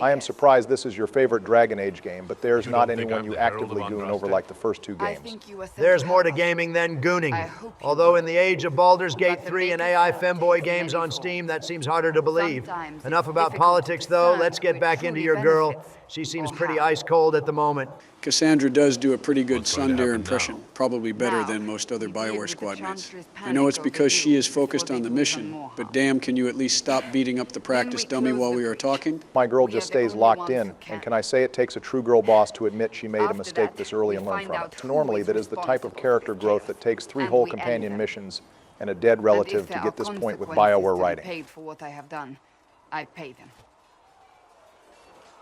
I am surprised this is your favorite Dragon Age game, but there's not anyone you actively goon over like the first two games. There's more to gaming than gooning. Although in the age of Baldur's Gate 3 and AI femboy games on Steam, that seems harder to believe. Enough about politics, though. Let's get back into your girl. She seems pretty ice cold at the moment. Cassandra does do a pretty good Sundare impression, probably better than most other BioWare squad mates. I know it's because she is focused on the mission, but damn, can you at least stop beating up the practice dummy while we are talking? My girl just stays locked in, and can I say it takes a true girl boss to admit she made a mistake this early and learn from it. Normally, that is the type of character growth that takes 3 whole companion missions and a dead relative to get this point with BioWare writing. Paid for what I have done. I pay them.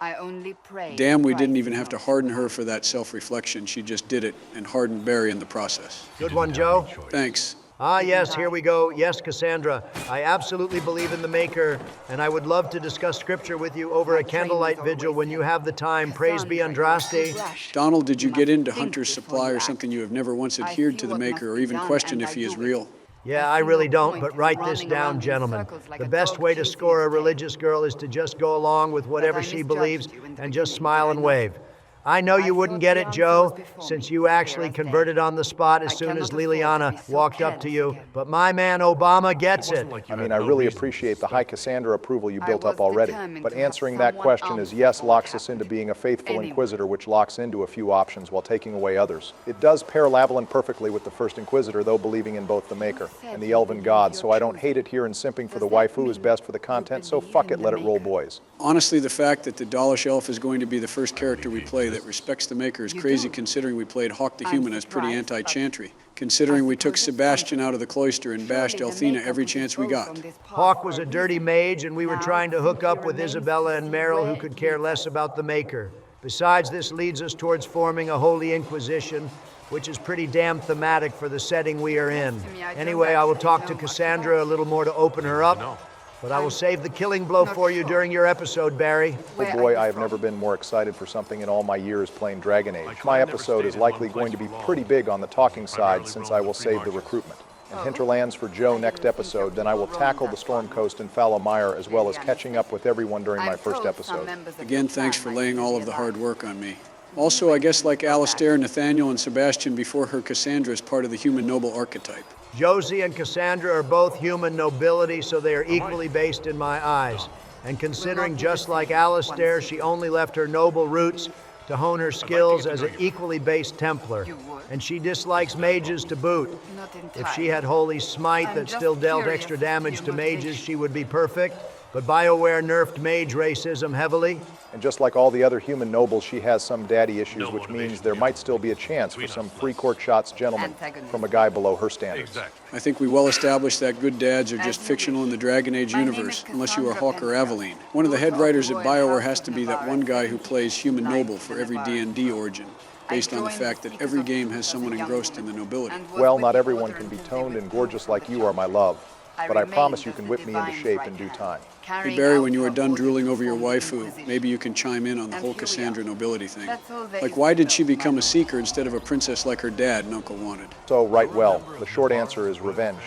I only pray. Damn, we didn't even have to harden her for that self-reflection. She just did it and hardened Barry in the process. Good one, Joe. Thanks. Ah, yes, here we go. Yes, Cassandra, I absolutely believe in the Maker, and I would love to discuss scripture with you over a candlelight vigil when you have the time. Praise be Andraste. Donald, did you get into Hunter's Supply or something you have never once adhered to the Maker or even questioned if he is real? Yeah, I really don't, but write this down, gentlemen. The best way to score a religious girl is to just go along with whatever she believes and just smile and wave. I know you wouldn't get it, Joe, since you actually converted on the spot as soon as Liliana walked up to you, but my man Obama gets it. I mean, I really appreciate the high Cassandra approval you built up already, but answering that question is yes locks us into being a faithful Inquisitor, which locks into a few options while taking away others. It does pair Lavalin perfectly with the first Inquisitor, though believing in both the Maker and the Elven God, so I don't hate it here, and simping for the waifu is best for the content, so fuck it, let it roll, boys. Honestly, the fact that the Dalish Elf is going to be the first character we play that respects the Maker is crazy, considering we played Hawk the Human as pretty anti-chantry. Considering we took Sebastian out of the cloister and bashed Elthina every chance we got. Hawk was a dirty mage, and we were trying to hook up with Isabella and Meryl, who could care less about the Maker. Besides, this leads us towards forming a Holy Inquisition, which is pretty damn thematic for the setting we are in. Anyway, I will talk to Cassandra a little more to open her up, but I will save the killing blow for you during your episode, Barry. Oh boy, I have never been more excited for something in all my years playing Dragon Age. My episode is likely going to be pretty big on the talking side, since I will save the recruitment. And Hinterlands for Joe next episode, then I will tackle the Storm Coast and fallow Mire, as well as catching up with everyone during my first episode. Again, thanks for laying all of the hard work on me. Also, I guess like Alistair, Nathaniel, and Sebastian before her, Cassandra is part of the human noble archetype. Josie and Cassandra are both human nobility, so they are equally based in my eyes. And considering just like Alistair, she only left her noble roots to hone her skills as an equally based Templar. And she dislikes mages to boot. If she had Holy Smite that still dealt extra damage to mages, she would be perfect. But BioWare nerfed mage racism heavily. And just like all the other human nobles, she has some daddy issues, which means there might still be a chance for some free court shots gentlemen from a guy below her standards. I think we well established that good dads are just fictional in the Dragon Age universe, unless you are Hawk or Aveline. One of the head writers at BioWare has to be that one guy who plays human noble for every D&D origin, based on the fact that every game has someone engrossed in the nobility. Well, not everyone can be toned and gorgeous like you are, my love, but I promise you can whip me into shape in due time. Hey Barry, when you are done drooling over your waifu, maybe you can chime in on the whole Cassandra nobility thing. Like, why did she become a seeker instead of a princess like her dad and uncle wanted? So, right, well, the short answer is revenge,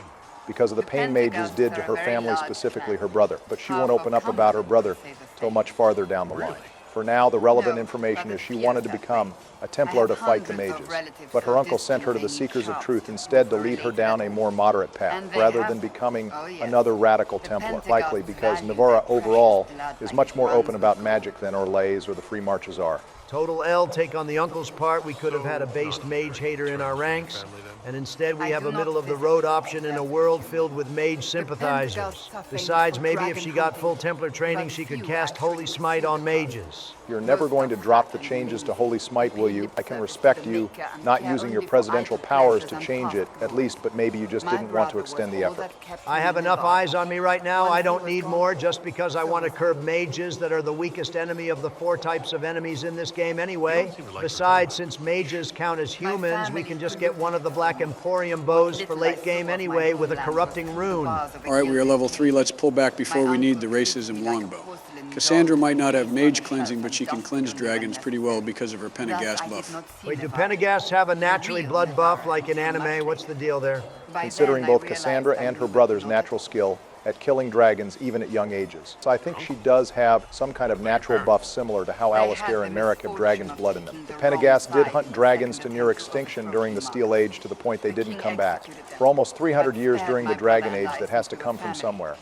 because of the pain mages did to her family, specifically her brother. But she won't open up about her brother till much farther down the line. For now, the relevant information is she wanted to become a Templar to fight the mages, but her uncle sent her to the Seekers of Truth instead to lead her down a more moderate path, rather than becoming another radical Templar, likely because Navarra overall is much more open about magic than Orlays or the Free Marches are. Total L take on the uncle's part. We could have had a based mage hater in our ranks, and instead we have a middle-of-the-road option in a world filled with mage sympathizers. Besides, maybe if she got full Templar training, she could cast Holy Smite on mages. You're never going to drop the changes to Holy Smite, will you? I can respect you not using your presidential powers to change it, at least, but maybe you just didn't want to extend the effort. I have enough eyes on me right now. I don't need more, just because I want to curb mages that are the weakest enemy of the 4 types of enemies in this game anyway. Besides, since mages count as humans, we can just get one of the Black Emporium bows for late game anyway with a corrupting rune. All right, we are level 3. Let's pull back before we need the racism longbow. Cassandra might not have mage cleansing, but she can cleanse dragons pretty well because of her Penagast buff. Wait, do Penagasts have a naturally blood buff like in anime? What's the deal there? Considering both Cassandra and her brother's natural skill at killing dragons even at young ages. So I think she does have some kind of natural buff similar to how Alistair and Merrick have dragon's blood in them. The Penagast did hunt dragons to near extinction during the Steel Age to the point they didn't come back. For almost 300 years during the Dragon Age, that has to come from somewhere.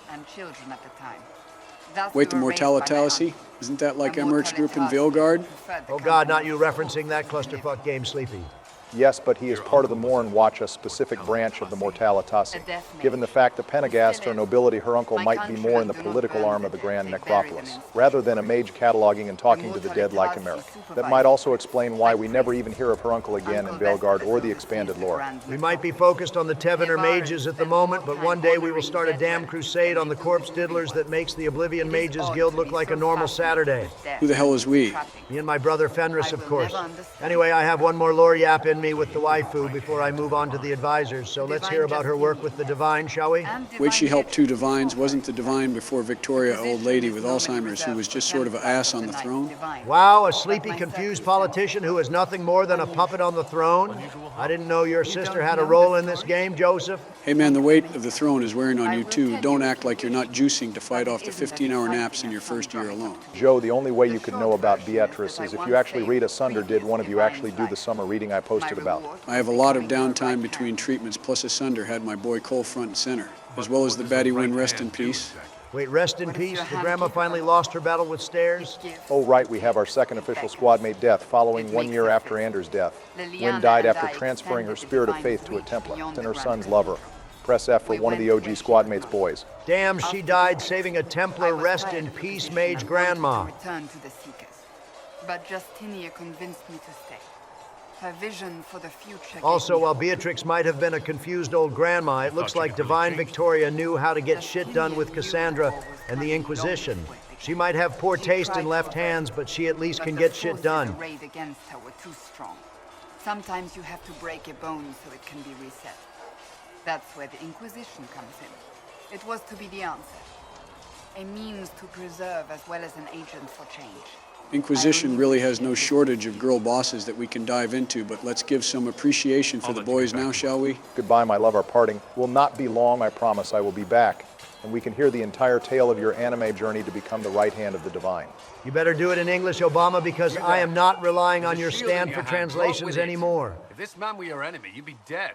Wait, the Mortalitalicy? Isn't that like Emmerich's group in Veilguard? Oh God, not you referencing that clusterfuck game, Sleepy. Yes, but he is part of the Morn Watch, a specific branch of the Mortalitasi. Given the fact that Penagast or nobility, her uncle might be more in the political arm of the Grand Necropolis, rather than a mage cataloging and talking to the dead like Emmerich. That might also explain why we never even hear of her uncle again in Veilguard or the expanded lore. We might be focused on the Tevener mages at the moment, but one day we will start a damn crusade on the corpse diddlers that makes the Oblivion Mages Guild look like a normal Saturday. Who the hell is we? Me and my brother Fenris, of course. Anyway, I have one more lore yap in me. me with the waifu before I move on to the advisors, so let's hear about her work with the Divine, shall we? Wait, she helped 2 Divines. Wasn't the Divine before Victoria, old lady with Alzheimer's, who was just sort of an ass on the throne? Wow, a sleepy, confused politician who is nothing more than a puppet on the throne? I didn't know your sister had a role in this game, Joseph. Hey man, the weight of the throne is wearing on you too. Don't act like you're not juicing to fight off the 15-hour naps in your first year alone. Joe, the only way you could know about Beatrice is if you actually read Asunder. Did one of you actually do the summer reading I posted about? I have a lot of downtime between treatments, plus Asunder had my boy Cole front and center, as well as the baddie Win rest in peace. Wait, rest in peace? The grandma finally lost her battle with stairs? Oh, right, we have our second official squad mate death, following 1 year after Anders' death. Win died after transferring her spirit of faith to a Templar, and her son's lover. Press F for one of the OG squad mates' boys. Damn, she died saving a Templar rest in peace mage grandma. Return to the Seekers. But Justinia convinced me to stay. Her vision for the future. Also, while Beatrix might have been a confused old grandma, it looks like Divine Victoria knew how to get shit done with Cassandra and the Inquisition. She might have poor taste in left hands, but she at least can get shit done. Raid against her were too strong. Sometimes you have to break a bone so it can be reset. That's where the Inquisition comes in. It was to be the answer. A means to preserve as well as an agent for change. Inquisition really has no shortage of girl bosses that we can dive into, but let's give some appreciation for the boys now, shall we? Goodbye, my love, our parting will not be long, I promise. I will be back, and we can hear the entire tale of your anime journey to become the right hand of the Divine. You better do it in English, Obama, because I am not relying on your stand for translations anymore. If this man were your enemy, you'd be dead.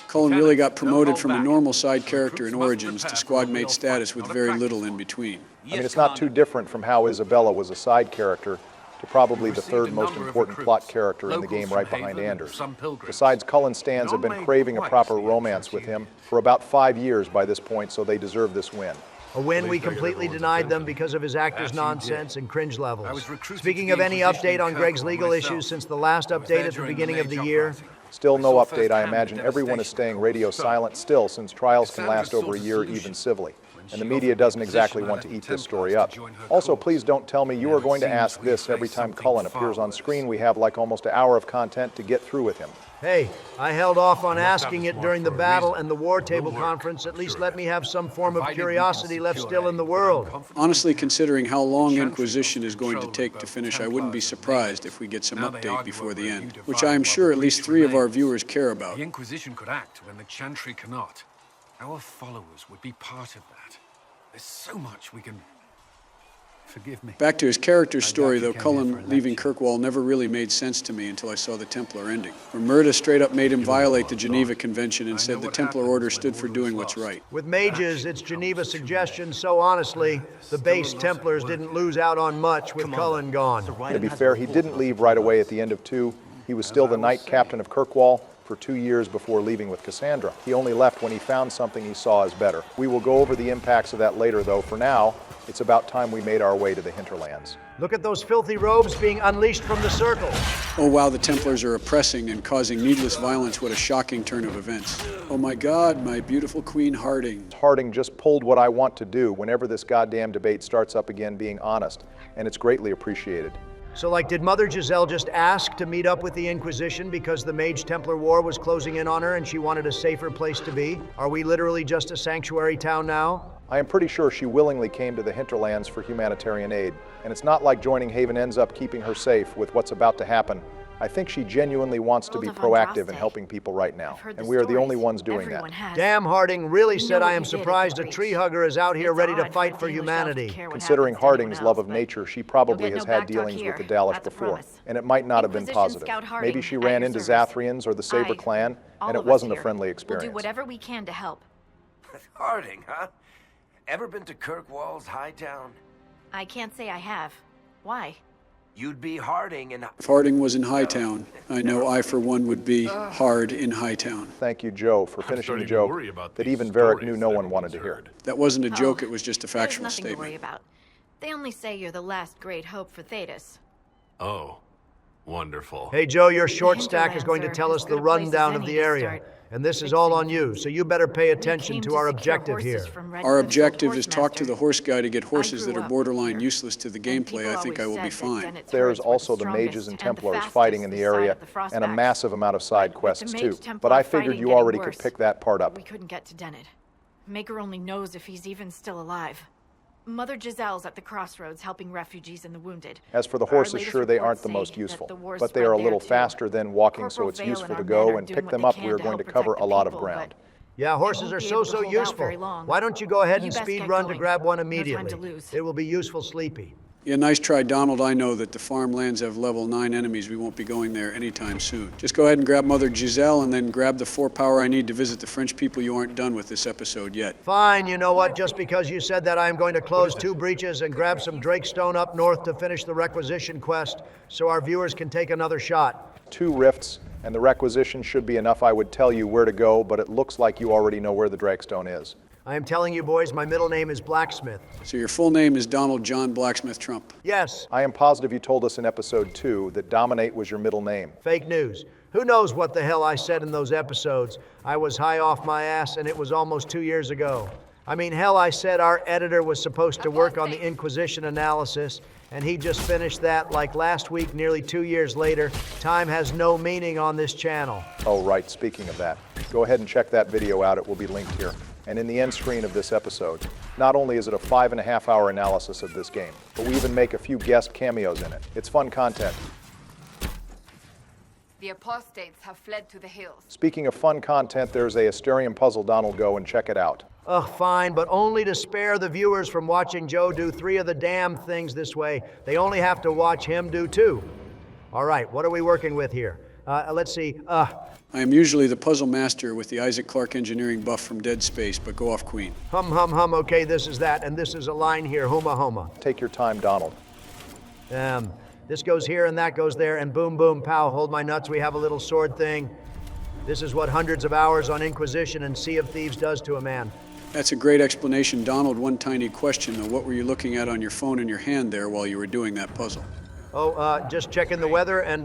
Cullen really got promoted from a normal side character in Origins to squad mate status with very little in between. I mean, it's not too different from how Isabella was a side character to probably the third most important plot character in the game right behind Anders. Besides, Cullen's stands have been craving a proper romance with him for about 5 years by this point, so they deserve this win. A win we completely denied them because of his actor's nonsense and cringe levels. Speaking of any update on Greg's legal issues since the last update at the beginning of the year, still no update. I imagine everyone is staying radio silent still, since trials can last over a year even civilly. And the media doesn't exactly want to eat this story up. Also, please don't tell me you are going to ask this every time Cullen appears on screen. We have like almost an hour of content to get through with him. Hey, I held off on asking it during the battle and the War Table Conference. At least let me have some form of curiosity left still in the world. Honestly, considering how long Inquisition is going to take to finish, I wouldn't be surprised if we get some update before the end, which I am sure at least 3 of our viewers care about. The Inquisition could act when the Chantry cannot. Our followers would be part of that. There's so much we can... Forgive me. Back to his character's story, though, Cullen leaving Kirkwall never really made sense to me until I saw the Templar ending, where Murda straight up made him violate the Geneva Convention and said the Templar Order stood for doing what's right. With mages, it's Geneva suggestions, so honestly, the base Templars didn't lose out on much with Cullen gone. To be fair, he didn't leave right away at the end of 2. He was still the Knight Captain of Kirkwall for 2 years before leaving with Cassandra. He only left when he found something he saw as better. We will go over the impacts of that later, though. For now, it's about time we made our way to the Hinterlands. Look at those filthy robes being unleashed from the circle. Oh wow, the Templars are oppressing and causing needless violence. What a shocking turn of events. Oh my God, my beautiful Queen Harding. Harding just pulled what I want to do whenever this goddamn debate starts up again, being honest, and it's greatly appreciated. So, like, did Mother Giselle just ask to meet up with the Inquisition because the Mage Templar War was closing in on her and she wanted a safer place to be? Are we literally just a sanctuary town now? I am pretty sure she willingly came to the Hinterlands for humanitarian aid, and it's not like joining Haven ends up keeping her safe with what's about to happen. I think she genuinely wants to be proactive in helping people right now, and we are the only ones doing that. Damn, Harding really said I am surprised a tree hugger is out here ready to fight for humanity. Considering Harding's love of nature, she probably has had dealings with the Dalish before, and it might not have been positive. Maybe she ran into Zathrians or the Saber clan, and it wasn't a friendly experience. We'll do whatever we can to help. Harding, huh? Ever been to Kirkwall's Hightown? I can't say I have. Why? You'd be Harding in... If Harding was in Hightown, I know I, for one, would be hard in Hightown. Thank you, Joe, for finishing the joke that even Varric knew no one wanted to hear. That wasn't a joke, it was just a factual statement. There's nothing to worry about. They only say you're the last great hope for Thetis. Oh, wonderful. Hey, Joe, your short stack is going to tell us the rundown of the area. And this is all on you, so you better pay attention to our objective here. Our objective is talk to the horse guy to get horses that are borderline useless to the gameplay. I think I will be fine. There's also the mages and Templars fighting in the area, and a massive amount of side quests too. But I figured you already could pick that part up. We couldn't get to Dennett. Maker only knows if he's even still alive. Mother Giselle's at the crossroads helping refugees and the wounded. As for the horses, sure, they aren't the most useful, but they are a little faster than walking, so it's useful to go and pick them up. We are going to cover a lot of ground. Yeah, horses are so useful. Why don't you go ahead and speed run to grab one immediately? It will be useful sleepy. Yeah, nice try, Donald. I know that the farmlands have level 9 enemies. We won't be going there anytime soon. Just go ahead and grab Mother Giselle and then grab the 4 power I need to visit the French people you aren't done with this episode yet. Fine, you know what? Just because you said that, I am going to close 2 breaches and grab some Drakestone up north to finish the Requisition quest so our viewers can take another shot. 2 rifts, and the Requisition should be enough. I would tell you where to go, but it looks like you already know where the Drakestone is. I am telling you, boys, my middle name is Blacksmith. So your full name is Donald John Blacksmith Trump? Yes. I am positive you told us in episode 2 that Dominate was your middle name. Fake news. Who knows what the hell I said in those episodes? I was high off my ass, and it was almost 2 years ago. I mean, hell, I said our editor was supposed to work on the Inquisition analysis, and he just finished that like last week, nearly 2 years later. Time has no meaning on this channel. Oh, right. Speaking of that, go ahead and check that video out. It will be linked here. And in the end screen of this episode, not only is it a 5.5-hour analysis of this game, but we even make a few guest cameos in it. It's fun content. The apostates have fled to the hills. Speaking of fun content, there's a Asterium puzzle. Donald, go and check it out. Ugh, fine, but only to spare the viewers from watching Joe do 3 of the damn things this way. They only have to watch him do 2. All right, what are we working with here? Let's see. I am usually the puzzle master with the Isaac Clarke engineering buff from Dead Space, but go off, Queen. Hum. Okay, this is that, and this is a line here. Homa. Take your time, Donald. This goes here, and that goes there, and boom, pow, hold my nuts. We have a little sword thing. This is what hundreds of hours on Inquisition and Sea of Thieves does to a man. That's a great explanation, Donald. One tiny question, though. What were you looking at on your phone in your hand there while you were doing that puzzle? Oh, just checking the weather, and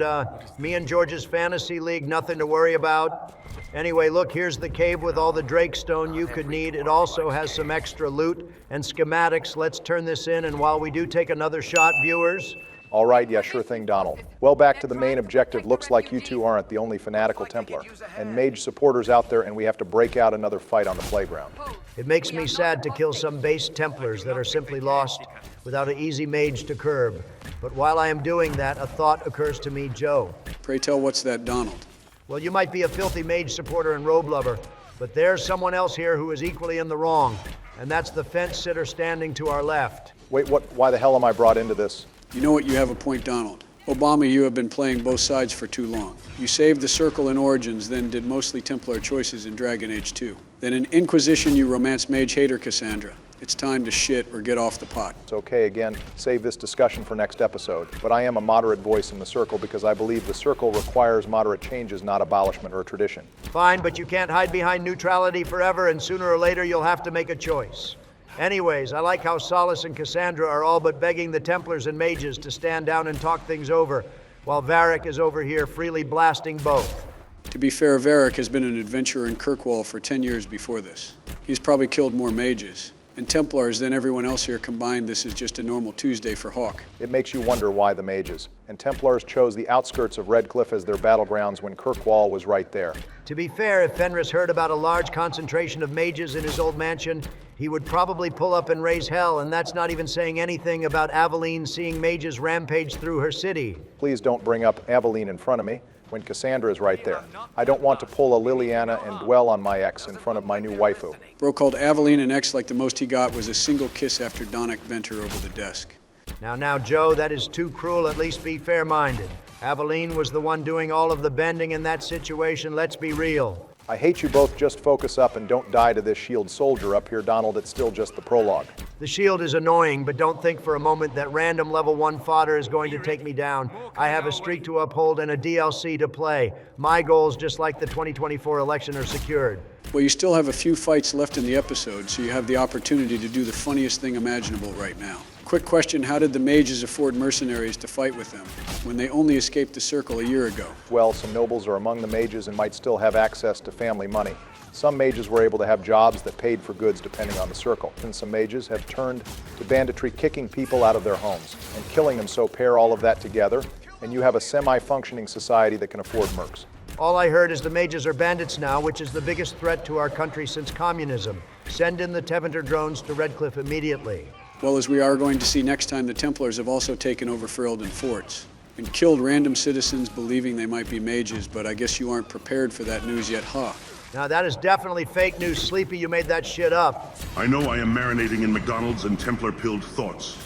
me and George's Fantasy League, nothing to worry about. Anyway, look, here's the cave with all the Drakestone you could need. It also has some extra loot and schematics. Let's turn this in, and while we do take another shot, viewers... All right, yeah, sure thing, Donald. Well, back to the main objective. Looks like you two aren't the only fanatical Templar. And mage supporters out there, and we have to break out another fight on the playground. It makes me sad to kill some base Templars that are simply lost without an easy mage to curb. But while I am doing that, a thought occurs to me, Joe. Pray tell, what's that, Donald? Well, you might be a filthy mage supporter and robe lover, but there's someone else here who is equally in the wrong, and that's the fence sitter standing to our left. Wait, what? Why the hell am I brought into this? You know what? You have a point, Donald. Obama, you have been playing both sides for too long. You saved the Circle in Origins, then did mostly Templar choices in Dragon Age 2. Then in Inquisition, you romance mage hater Cassandra. It's time to shit or get off the pot. It's okay, again, save this discussion for next episode. But I am a moderate voice in the Circle because I believe the Circle requires moderate changes, not abolishment or tradition. Fine, but you can't hide behind neutrality forever, and sooner or later you'll have to make a choice. Anyways, I like how Solis and Cassandra are all but begging the Templars and mages to stand down and talk things over, while Varric is over here freely blasting both. To be fair, Varric has been an adventurer in Kirkwall for 10 years before this. He's probably killed more mages and Templars than everyone else here combined. This is just a normal Tuesday for Hawk. It makes you wonder why the mages. And Templars chose the outskirts of Redcliffe as their battlegrounds when Kirkwall was right there. To be fair, if Fenris heard about a large concentration of mages in his old mansion, he would probably pull up and raise hell, and that's not even saying anything about Aveline seeing mages rampage through her city. Please don't bring up Aveline in front of me when Cassandra is right there. I don't want to pull a Liliana and dwell on my ex in front of my new waifu. Bro called Aveline an ex like the most he got was a single kiss after Donick bent her over the desk. Now, Joe, that is too cruel. At least be fair-minded. Aveline was the one doing all of the bending in that situation. Let's be real. I hate you both. Just focus up and don't die to this shield soldier up here, Donald. It's still just the prologue. The shield is annoying, but don't think for a moment that random level 1 fodder is going to take me down. I have a streak to uphold and a DLC to play. My goals, just like the 2024 election, are secured. Well, you still have a few fights left in the episode, so you have the opportunity to do the funniest thing imaginable right now. Quick Quick question, how did the mages afford mercenaries to fight with them when they only escaped the circle a year ago? Well, some nobles are among the mages and might still have access to family money. Some mages were able to have jobs that paid for goods depending on the circle. And some mages have turned to banditry, kicking people out of their homes and killing them. So pair all of that together, and you have a semi-functioning society that can afford mercs. All I heard is the mages are bandits now, which is the biggest threat to our country since communism. Send in the Teventer drones to Redcliffe immediately. Well, as we are going to see next time, the Templars have also taken over Ferelden forts and killed random citizens believing they might be mages, but I guess you aren't prepared for that news yet, huh? Now that is definitely fake news, Sleepy. You made that shit up. I know I am marinating in McDonald's and Templar-pilled thoughts.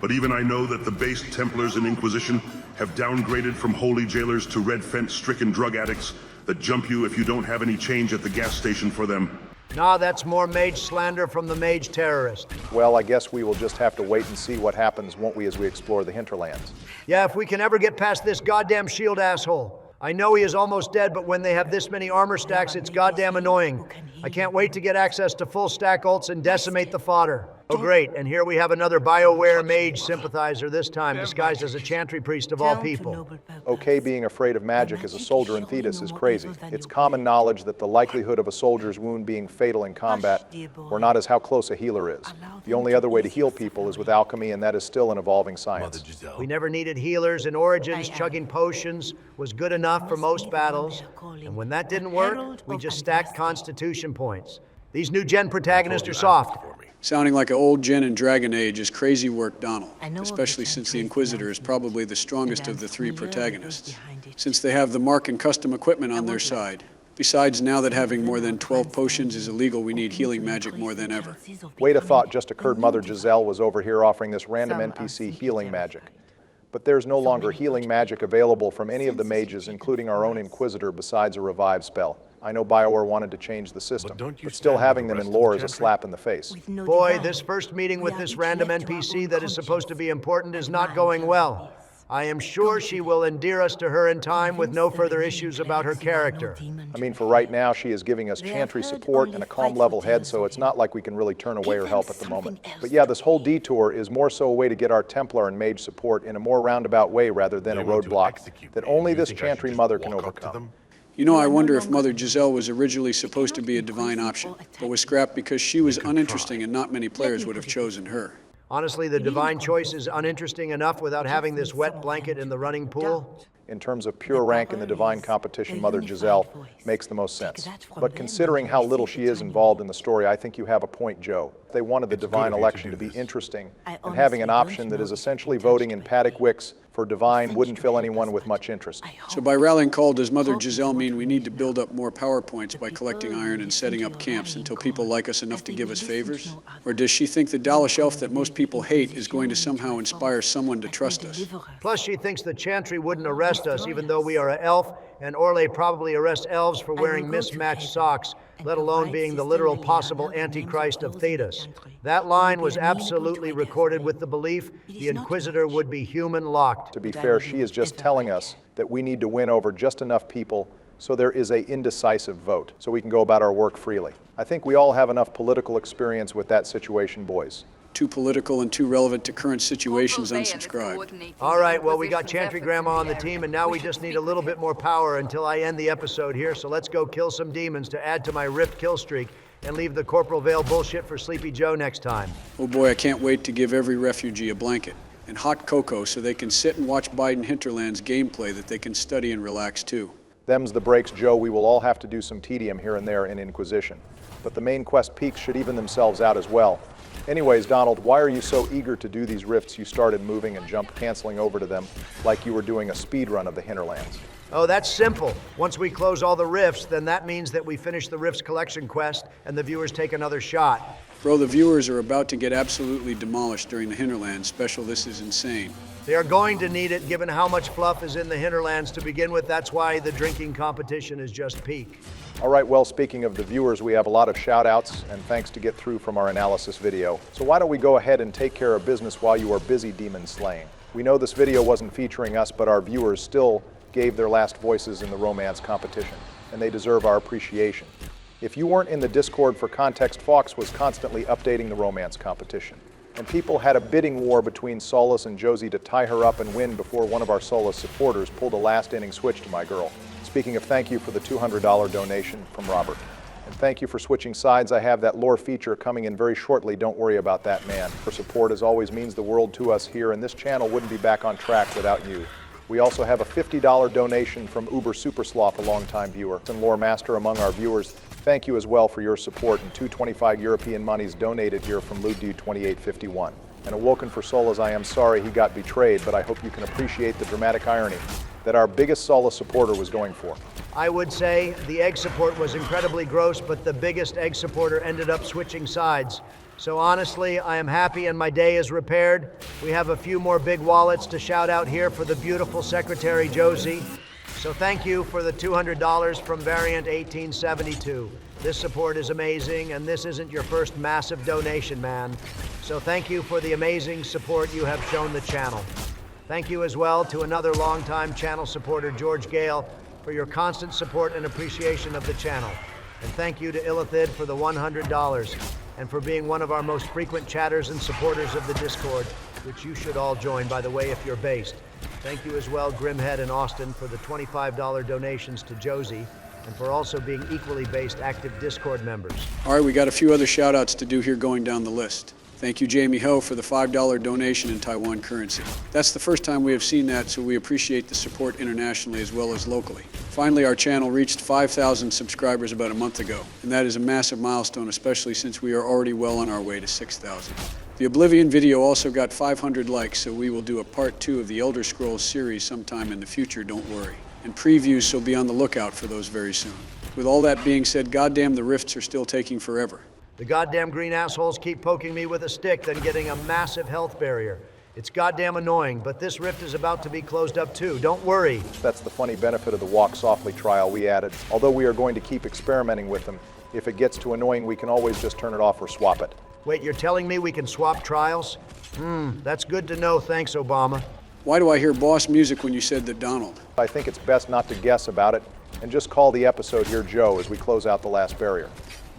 But even I know that the base Templars and Inquisition have downgraded from holy jailers to red fence-stricken drug addicts that jump you if you don't have any change at the gas station for them. Nah, that's more mage slander from the mage terrorist. Well, I guess we will just have to wait and see what happens, won't we, as we explore the Hinterlands? Yeah, if we can ever get past this goddamn shield asshole. I know he is almost dead, but when they have this many armor stacks, it's goddamn annoying. I can't wait to get access to full stack ults and decimate the fodder. Oh great, and here we have another BioWare mage sympathizer, this time disguised as a chantry priest of all people. Okay, being afraid of magic as a soldier in Thetis is crazy. It's common knowledge that the likelihood of a soldier's wound being fatal in combat, or not, is how close a healer is. The only other way to heal people is with alchemy, and that is still an evolving science. We never needed healers. In Origins, chugging potions was good enough for most battles. And when that didn't work, we just stacked constitution points. These new gen protagonists are soft. Sounding like an old gen in Dragon Age is crazy work, Donald, especially since the Inquisitor is probably the strongest of the three protagonists, since they have the mark and custom equipment on their side. Besides, now that having more than 12 potions is illegal, we need healing magic more than ever. Wait, a thought just occurred. Mother Giselle was over here offering this random NPC healing magic. But there's no longer healing magic available from any of the mages, including our own Inquisitor, besides a revive spell. I know BioWare wanted to change the system, but still having them in lore is a slap in the face. Boy, this first meeting with this random NPC that is supposed to be important is not going well. I am sure she will endear us to her in time with no further issues about her character. I mean, for right now, she is giving us chantry support and a calm level head, so it's not like we can really turn away her help at the moment. But yeah, this whole detour is more so a way to get our Templar and mage support in a more roundabout way rather than a roadblock that only this chantry mother can overcome. You know, I wonder if Mother Giselle was originally supposed to be a divine option, but was scrapped because she was uninteresting and not many players would have chosen her. Honestly, the divine choice is uninteresting enough without having this wet blanket in the running pool. In terms of pure rank in the divine competition, Mother Giselle makes the most sense. But considering how little she is involved in the story, I think you have a point, Joe. They wanted the divine election to be interesting, and having an option that is essentially voting in paddock wicks for divine wouldn't fill anyone with much interest. So by rallying call, does Mother Giselle mean we need to build up more power points by collecting iron and setting up camps until people like us enough to give us favors? Or does she think the Dalish elf that most people hate is going to somehow inspire someone to trust us? Plus she thinks the Chantry wouldn't arrest us even though we are an elf, and Orlais probably arrests elves for wearing mismatched socks, let alone being the literal possible Antichrist of Thetis. That line was absolutely recorded with the belief the Inquisitor would be human locked. To be fair, she is just telling us that we need to win over just enough people so there is an indecisive vote, so we can go about our work freely. I think we all have enough political experience with that situation, boys. Too political and too relevant to current situations, unsubscribe. All right, well, we got Chantry Grandma on the team, and now we just need a little bit more power until I end the episode here, so let's go kill some demons to add to my rift kill streak and leave the Corporal Vale bullshit for Sleepy Joe next time. Oh boy, I can't wait to give every refugee a blanket and hot cocoa so they can sit and watch Biden Hinterlands gameplay that they can study and relax too. Them's the breaks, Joe. We will all have to do some tedium here and there in Inquisition. But the main quest peaks should even themselves out as well. Anyways, Donald, why are you so eager to do these rifts you started moving and jump canceling over to them like you were doing a speed run of the Hinterlands? Oh, that's simple. Once we close all the rifts, then that means that we finish the rifts collection quest and the viewers take another shot. Bro, the viewers are about to get absolutely demolished during the Hinterlands special. This is insane. They are going to need it given how much fluff is in the Hinterlands to begin with. That's why the drinking competition is just peak. All right, well, speaking of the viewers, we have a lot of shout-outs and thanks to get through from our analysis video. So why don't we go ahead and take care of business while you are busy demon slaying. We know this video wasn't featuring us, but our viewers still gave their last voices in the romance competition, and they deserve our appreciation. If you weren't in the Discord for context, Fox was constantly updating the romance competition. And people had a bidding war between Solas and Josie to tie her up and win before one of our Solas supporters pulled a last-inning switch to my girl. Speaking of thank you for the $200 donation from Robert. And thank you for switching sides. I have that lore feature coming in very shortly. Don't worry about that, man. Your support, as always, means the world to us here, and this channel wouldn't be back on track without you. We also have a $50 donation from Uber Supersloth, a longtime viewer and lore master among our viewers. Thank you as well for your support, and 225 European monies donated here from Ludu2851. And Awoken for Solas, I am sorry he got betrayed, but I hope you can appreciate the dramatic irony that our biggest Solas supporter was going for. I would say the egg support was incredibly gross, but the biggest egg supporter ended up switching sides. So honestly, I am happy and my day is repaired. We have a few more big wallets to shout out here for the beautiful Secretary Josie. So thank you for the $200 from Variant 1872. This support is amazing, and this isn't your first massive donation, man. So thank you for the amazing support you have shown the channel. Thank you as well to another longtime channel supporter, George Gale, for your constant support and appreciation of the channel. And thank you to Illithid for the $100, and for being one of our most frequent chatters and supporters of the Discord, which you should all join, by the way, if you're based. Thank you as well, Grimhead and Austin, for the $25 donations to Josie, and for also being equally based active Discord members. All right, we got a few other shout-outs to do here going down the list. Thank you, Jamie Ho, for the $5 donation in Taiwan currency. That's the first time we have seen that, so we appreciate the support internationally as well as locally. Finally, our channel reached 5,000 subscribers about a month ago, and that is a massive milestone, especially since we are already well on our way to 6,000. The Oblivion video also got 500 likes, so we will do a part 2 of the Elder Scrolls series sometime in the future, don't worry. And previews, so be on the lookout for those very soon. With all that being said, goddamn, the rifts are still taking forever. The goddamn green assholes keep poking me with a stick, then getting a massive health barrier. It's goddamn annoying, but this rift is about to be closed up too. Don't worry. That's the funny benefit of the Walk Softly trial we added. Although we are going to keep experimenting with them, if it gets too annoying, we can always just turn it off or swap it. Wait, you're telling me we can swap trials? That's good to know. Thanks, Obama. Why do I hear boss music when you said that Donald? I think it's best not to guess about it, and just call the episode here Joe as we close out the last barrier.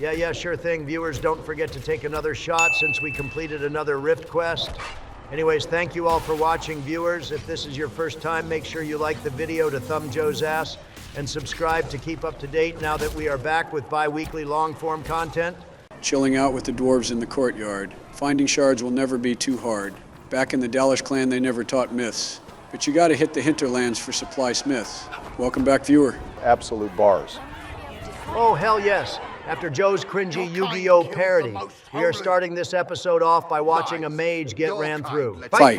Yeah, sure thing. Viewers, don't forget to take another shot since we completed another Rift quest. Anyways, thank you all for watching, viewers. If this is your first time, make sure you like the video to thumb Joe's ass and subscribe to keep up to date now that we are back with bi-weekly long-form content. Chilling out with the dwarves in the courtyard. Finding shards will never be too hard. Back in the Dalish clan, they never taught myths. But you gotta hit the hinterlands for supply smiths. Welcome back, viewer. Absolute bars. Oh, hell yes. After Joe's cringy Yu-Gi-Oh parody, we are starting this episode off by watching a mage get ran through. Fight.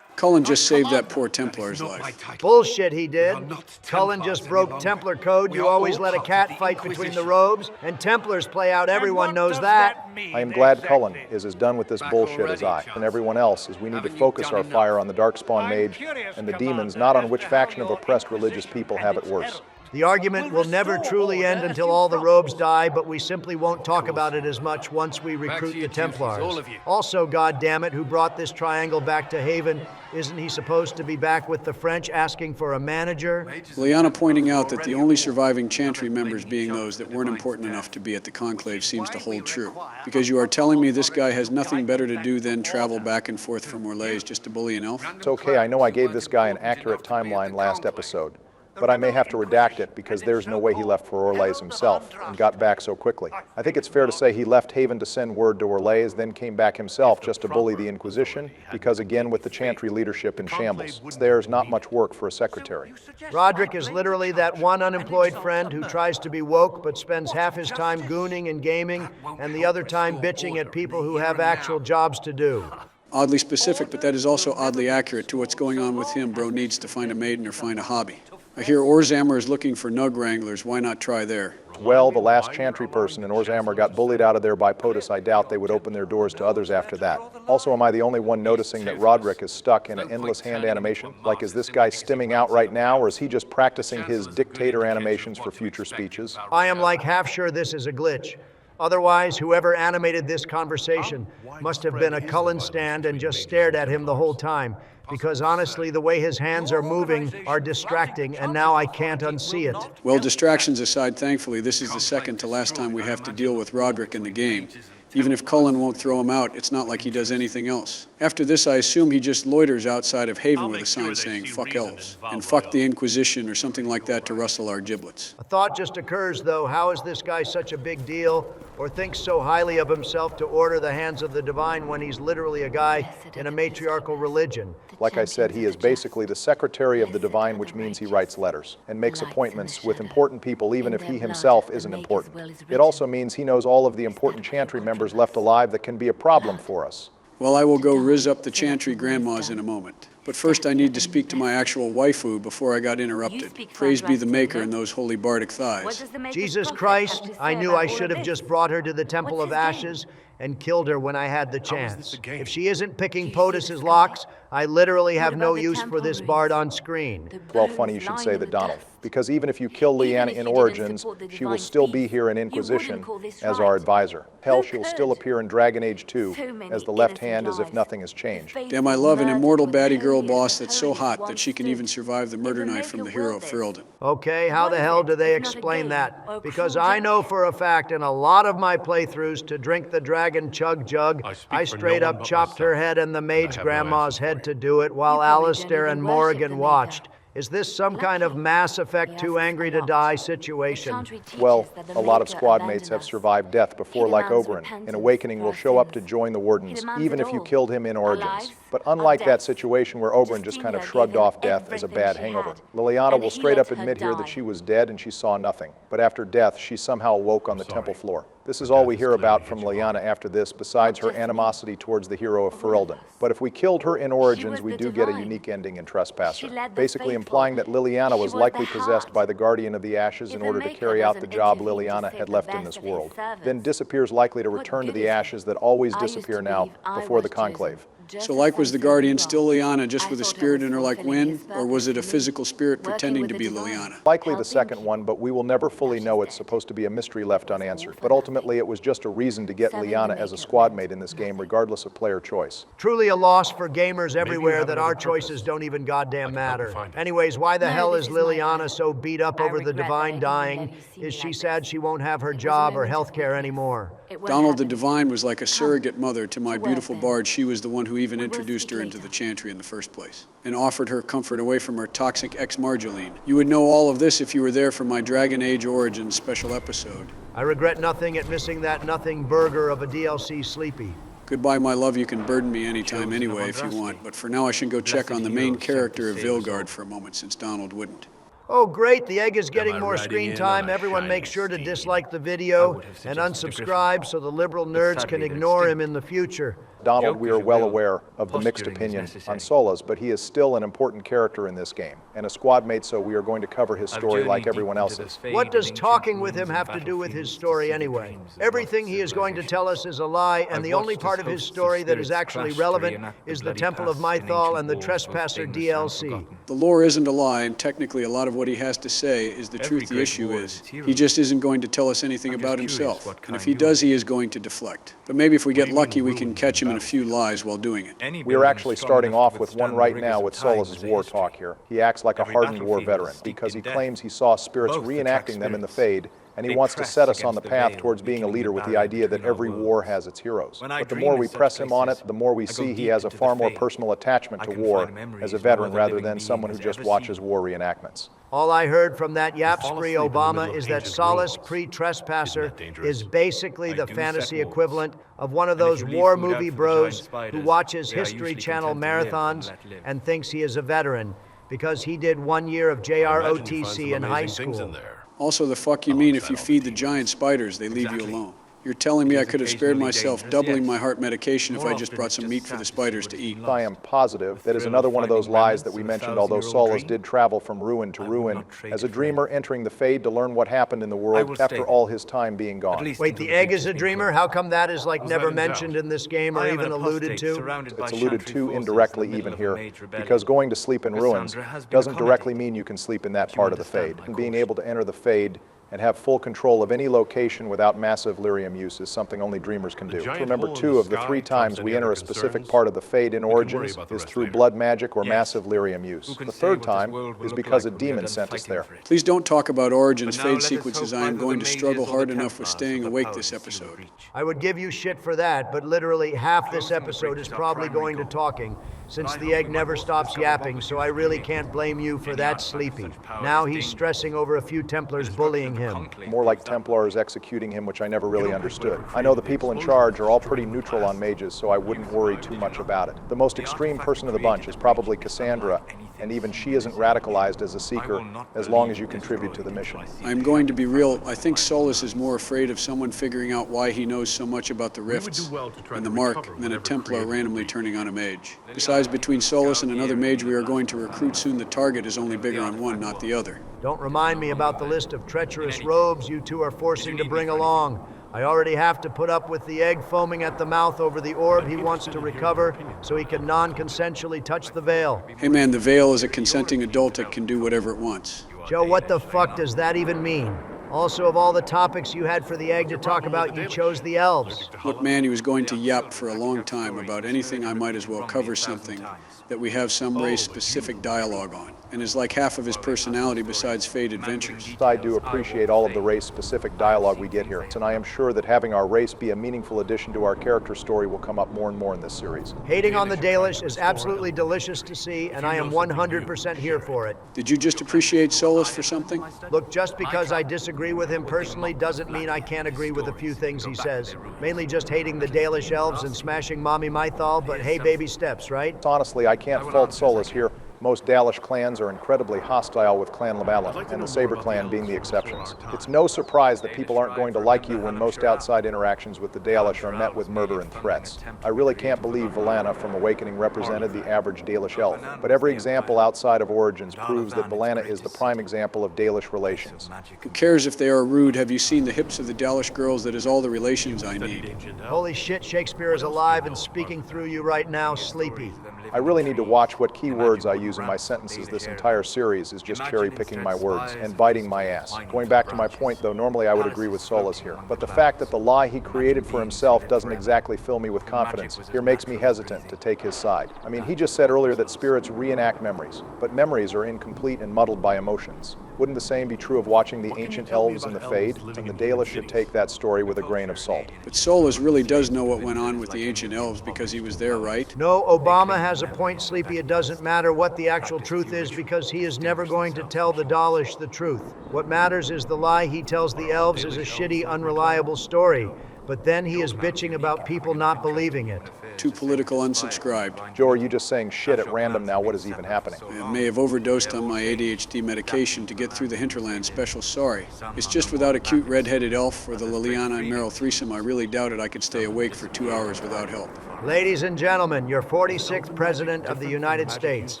Cullen just saved that poor Templar's life. Bullshit, he did. Cullen just broke Templar code. You always let a cat fight between the robes, and Templars play out. Everyone knows that. I am glad Cullen is as done with this bullshit as I, and everyone else, as we need to focus our fire on the Darkspawn Mage and the demons, not on which faction of oppressed religious people have it worse. The argument will never truly end until all the robes die, but we simply won't talk about it as much once we recruit the Templars. Also, goddammit, who brought this triangle back to Haven? Isn't he supposed to be back with the French asking for a manager? Liana pointing out that the only surviving Chantry members being those that weren't important enough to be at the Conclave seems to hold true. Because you are telling me this guy has nothing better to do than travel back and forth from Orlais just to bully an elf? It's okay, I know I gave this guy an accurate timeline last episode. But I may have to redact it because there's no way he left for Orlais himself and got back so quickly. I think it's fair to say he left Haven to send word to Orlais, then came back himself just to bully the Inquisition, because again with the Chantry leadership in shambles, there's not much work for a secretary. Roderick is literally that one unemployed friend who tries to be woke but spends half his time gooning and gaming and the other time bitching at people who have actual jobs to do. Oddly specific, but that is also oddly accurate to what's going on with him. Bro needs to find a maiden or find a hobby. I hear Orzammer is looking for Nug Wranglers. Why not try there? Well, the last Chantry person in Orzammer got bullied out of there by POTUS. I doubt they would open their doors to others after that. Also, am I the only one noticing that Roderick is stuck in an endless hand animation? Like, is this guy stimming out right now, or is he just practicing his dictator animations for future speeches? I am like half sure this is a glitch. Otherwise, whoever animated this conversation must have been a Cullen stand and just stared at him the whole time. Because honestly, the way his hands are moving are distracting, and now I can't unsee it. Well, distractions aside, thankfully, this is the second to last time we have to deal with Roderick in the game. Even if Cullen won't throw him out, it's not like he does anything else. After this, I assume he just loiters outside of Haven with a sign saying, "Fuck elves," and "Fuck the Inquisition," or something like that to rustle our giblets. A thought just occurs, though. How is this guy such a big deal, or thinks so highly of himself to order the hands of the divine when he's literally a guy in a matriarchal religion? Like I said, he is basically the secretary of the divine, which means he writes letters and makes appointments with important people, even if he himself isn't important. It also means he knows all of the important Chantry members left alive that can be a problem for us. Well, I will go riz up the Chantry grandmas in a moment. But first I need to speak to my actual waifu before I got interrupted. Praise be the Maker and those holy bardic thighs. Jesus Christ, I knew I should have just brought her to the Temple of Ashes and killed her when I had the chance. If she isn't picking POTUS's locks, I literally have no use for this bard on screen. Well, funny you should say that, Donald, because even if you kill Lyanna in Origins, she will still be here in Inquisition as our advisor. Hell, she'll still appear in Dragon Age 2 as the left hand as if nothing has changed. Damn, I love an immortal baddie girl boss that's so hot that she can even survive the murder knife from the hero of Ferelden. Okay, how the hell do they explain that? Because I know for a fact in a lot of my playthroughs to drink the dragon chug jug, I straight up chopped her head and the mage grandma's head to do it while Alistair and Morrigan watched. Is this some kind of Mass Effect Too Angry to Die situation? Well, a lot of squad mates have survived death before, like Oberyn. An Awakening will show up to join the Wardens, even if you killed him in Origins. But unlike that situation where Oberyn just kind of shrugged off death as a bad hangover, Liliana will straight up admit here that she was dead and she saw nothing. But after death, she somehow awoke on the temple floor. This is all we hear about from Liliana after this, besides her animosity towards the hero of Ferelden. But if we killed her in Origins, we do get a unique ending in Trespasser, basically implying that Liliana was likely possessed by the Guardian of the Ashes in order to carry out the job Liliana had left in this world, then disappears, likely to return to the Ashes that always disappear now before the Conclave. So like, was the Guardian still Liliana just with a spirit in her like wind, or was it a physical spirit pretending to be Liliana? Likely the second one, but we will never fully know. It's supposed to be a mystery left unanswered. But ultimately it was just a reason to get Liliana as a squad mate in this game, regardless of player choice. Truly a loss for gamers everywhere that our choices don't even goddamn matter. Anyways, why the hell is Liliana so beat up over the Divine dying? Is she sad she won't have her job or healthcare anymore? Donald the Divine was like a surrogate mother to my beautiful bard. She was the one who even introduced her into the Chantry in the first place, and offered her comfort away from her toxic ex-Marjolein. You would know all of this if you were there for my Dragon Age Origins special episode. I regret nothing at missing that nothing burger of a DLC Sleepy. Goodbye, my love. You can burden me anytime anyway if you want, but for now I should go check on the main character of Vilgard for a moment, since Donald wouldn't. Oh great, the egg is getting more screen time. Everyone make sure to dislike the video and unsubscribe so the liberal nerds can ignore him in the future. Donald, we are well aware of the mixed opinion on Solas, but he is still an important character in this game, and a squad mate, so we are going to cover his story like everyone else's. What does talking with him have to do with his story anyway? Everything he is going to tell us is a lie, and the only part of his story that is actually relevant is the Temple of Mythal and the Trespasser DLC. The lore isn't a lie, and technically a lot of what he has to say is the truth. The issue is, he just isn't going to tell us anything about himself, and if he does, he is going to deflect. But maybe if we get lucky, we can catch him in a few lies while doing it. We are actually starting off with one right now with Solas' war talk here. He acts like a hardened war veteran because he claims he saw spirits reenacting them in the Fade, and he wants to set us on the path towards being a leader with the idea that every war has its heroes. But the more we press him on it, the more we see he has a far more personal attachment to war as a veteran rather than someone who just watches war reenactments. All I heard from that yap spree Obama is that Solas pre-Trespasser is basically the fantasy equivalent of one of those war movie bros who watches History Channel marathons and thinks he is a veteran because he did 1 year of JROTC in high school. Also, the fuck you mean if you feed the giant spiders, they leave you alone? You're telling me I could have spared myself doubling my heart medication if I just brought some meat for the spiders to eat? I am positive that is another one of those lies that we mentioned, although Solas did travel from ruin to ruin as a dreamer entering the Fade to learn what happened in the world after all his time being gone. Wait, the egg is a dreamer? How come that is like never mentioned in this game or even alluded to? It's alluded to indirectly even here, because going to sleep in ruins doesn't directly mean you can sleep in that part of the Fade. And being able to enter the Fade and have full control of any location without massive lyrium use is something only dreamers can do. Remember, 2 of the 3 times we enter a specific part of the Fade in Origins is through blood magic or massive lyrium use. The 3rd time is because a demon sent us there. Please don't talk about Origins Fade sequences. I am going to struggle hard enough with staying awake this episode. I would give you shit for that, but literally half this episode is probably going to talking, since the egg never stops yapping, so I really can't blame you for that, Sleepy. Now he's stressing over a few Templars bullying him. More like Templars executing him, which I never really understood. I know the people in charge are all pretty neutral on mages, so I wouldn't worry too much about it. The most extreme person of the bunch is probably Cassandra, and even she isn't radicalized as a seeker as long as you contribute to the mission. I'm going to be real. I think Solus is more afraid of someone figuring out why he knows so much about the rifts and the mark than a Templar randomly turning on a mage. Besides, between Solus and another mage we are going to recruit soon, the target is only bigger on one, not the other. Don't remind me about the list of treacherous robes you two are forcing to bring along. I already have to put up with the egg foaming at the mouth over the orb he wants to recover so he can non-consensually touch the veil. Hey man, the veil is a consenting adult that can do whatever it wants. Joe, what the fuck does that even mean? Also, of all the topics you had for the egg to talk about, you chose the elves. Look man, he was going to yap for a long time about anything. I might as well cover something that we have some race-specific dialogue on, and is like half of his personality besides Fade adventures. I do appreciate all of the race-specific dialogue we get here, and I am sure that having our race be a meaningful addition to our character story will come up more and more in this series. Hating on the Dalish is absolutely delicious to see, and I am 100% here for it. Did you just appreciate Solus for something? Look, just because I disagree with him personally doesn't mean I can't agree with a few things he says. Mainly just hating the Dalish elves and smashing Mommy Mythal, but hey, baby steps, right? Honestly, I can't fault Solus here. Most Dalish clans are incredibly hostile, with Clan Lavalin, and the Saber clan being the exceptions. It's no surprise that people aren't going to like you when most outside interactions with the Dalish are met with murder and threats. I really can't believe Valana from Awakening represented the average Dalish elf, but every example outside of Origins proves that Valana is the prime example of Dalish relations. Who cares if they are rude? Have you seen the hips of the Dalish girls? That is all the relations I need. Holy shit, Shakespeare is alive and speaking through you right now, Sleepy. I really need to watch what keywords I use in my sentences. This entire series is just cherry-picking my words and biting my ass. Going back to my point, though, normally I would agree with Solus here. But the fact that the lie he created for himself doesn't exactly fill me with confidence here makes me hesitant to take his side. I mean, he just said earlier that spirits reenact memories, but memories are incomplete and muddled by emotions. Wouldn't the same be true of watching the ancient elves in the Fade? And the Dalish should take that story with a grain of salt. But Solus really does know what went on with the ancient elves because he was there, right? No, Obama has a point, Sleepy. It doesn't matter what the actual truth is because he is never going to tell the Dalish the truth. What matters is the lie he tells the elves is a shitty, unreliable story. But then he is bitching about people not believing it. Too political, unsubscribed. Joe, are you just saying shit at random now? What is even happening? I may have overdosed on my ADHD medication to get through the Hinterlands special. Sorry. It's just without a cute red-headed elf or the Liliana and Meryl threesome, I really doubted I could stay awake for 2 hours without help. Ladies and gentlemen, your 46th President of the United States.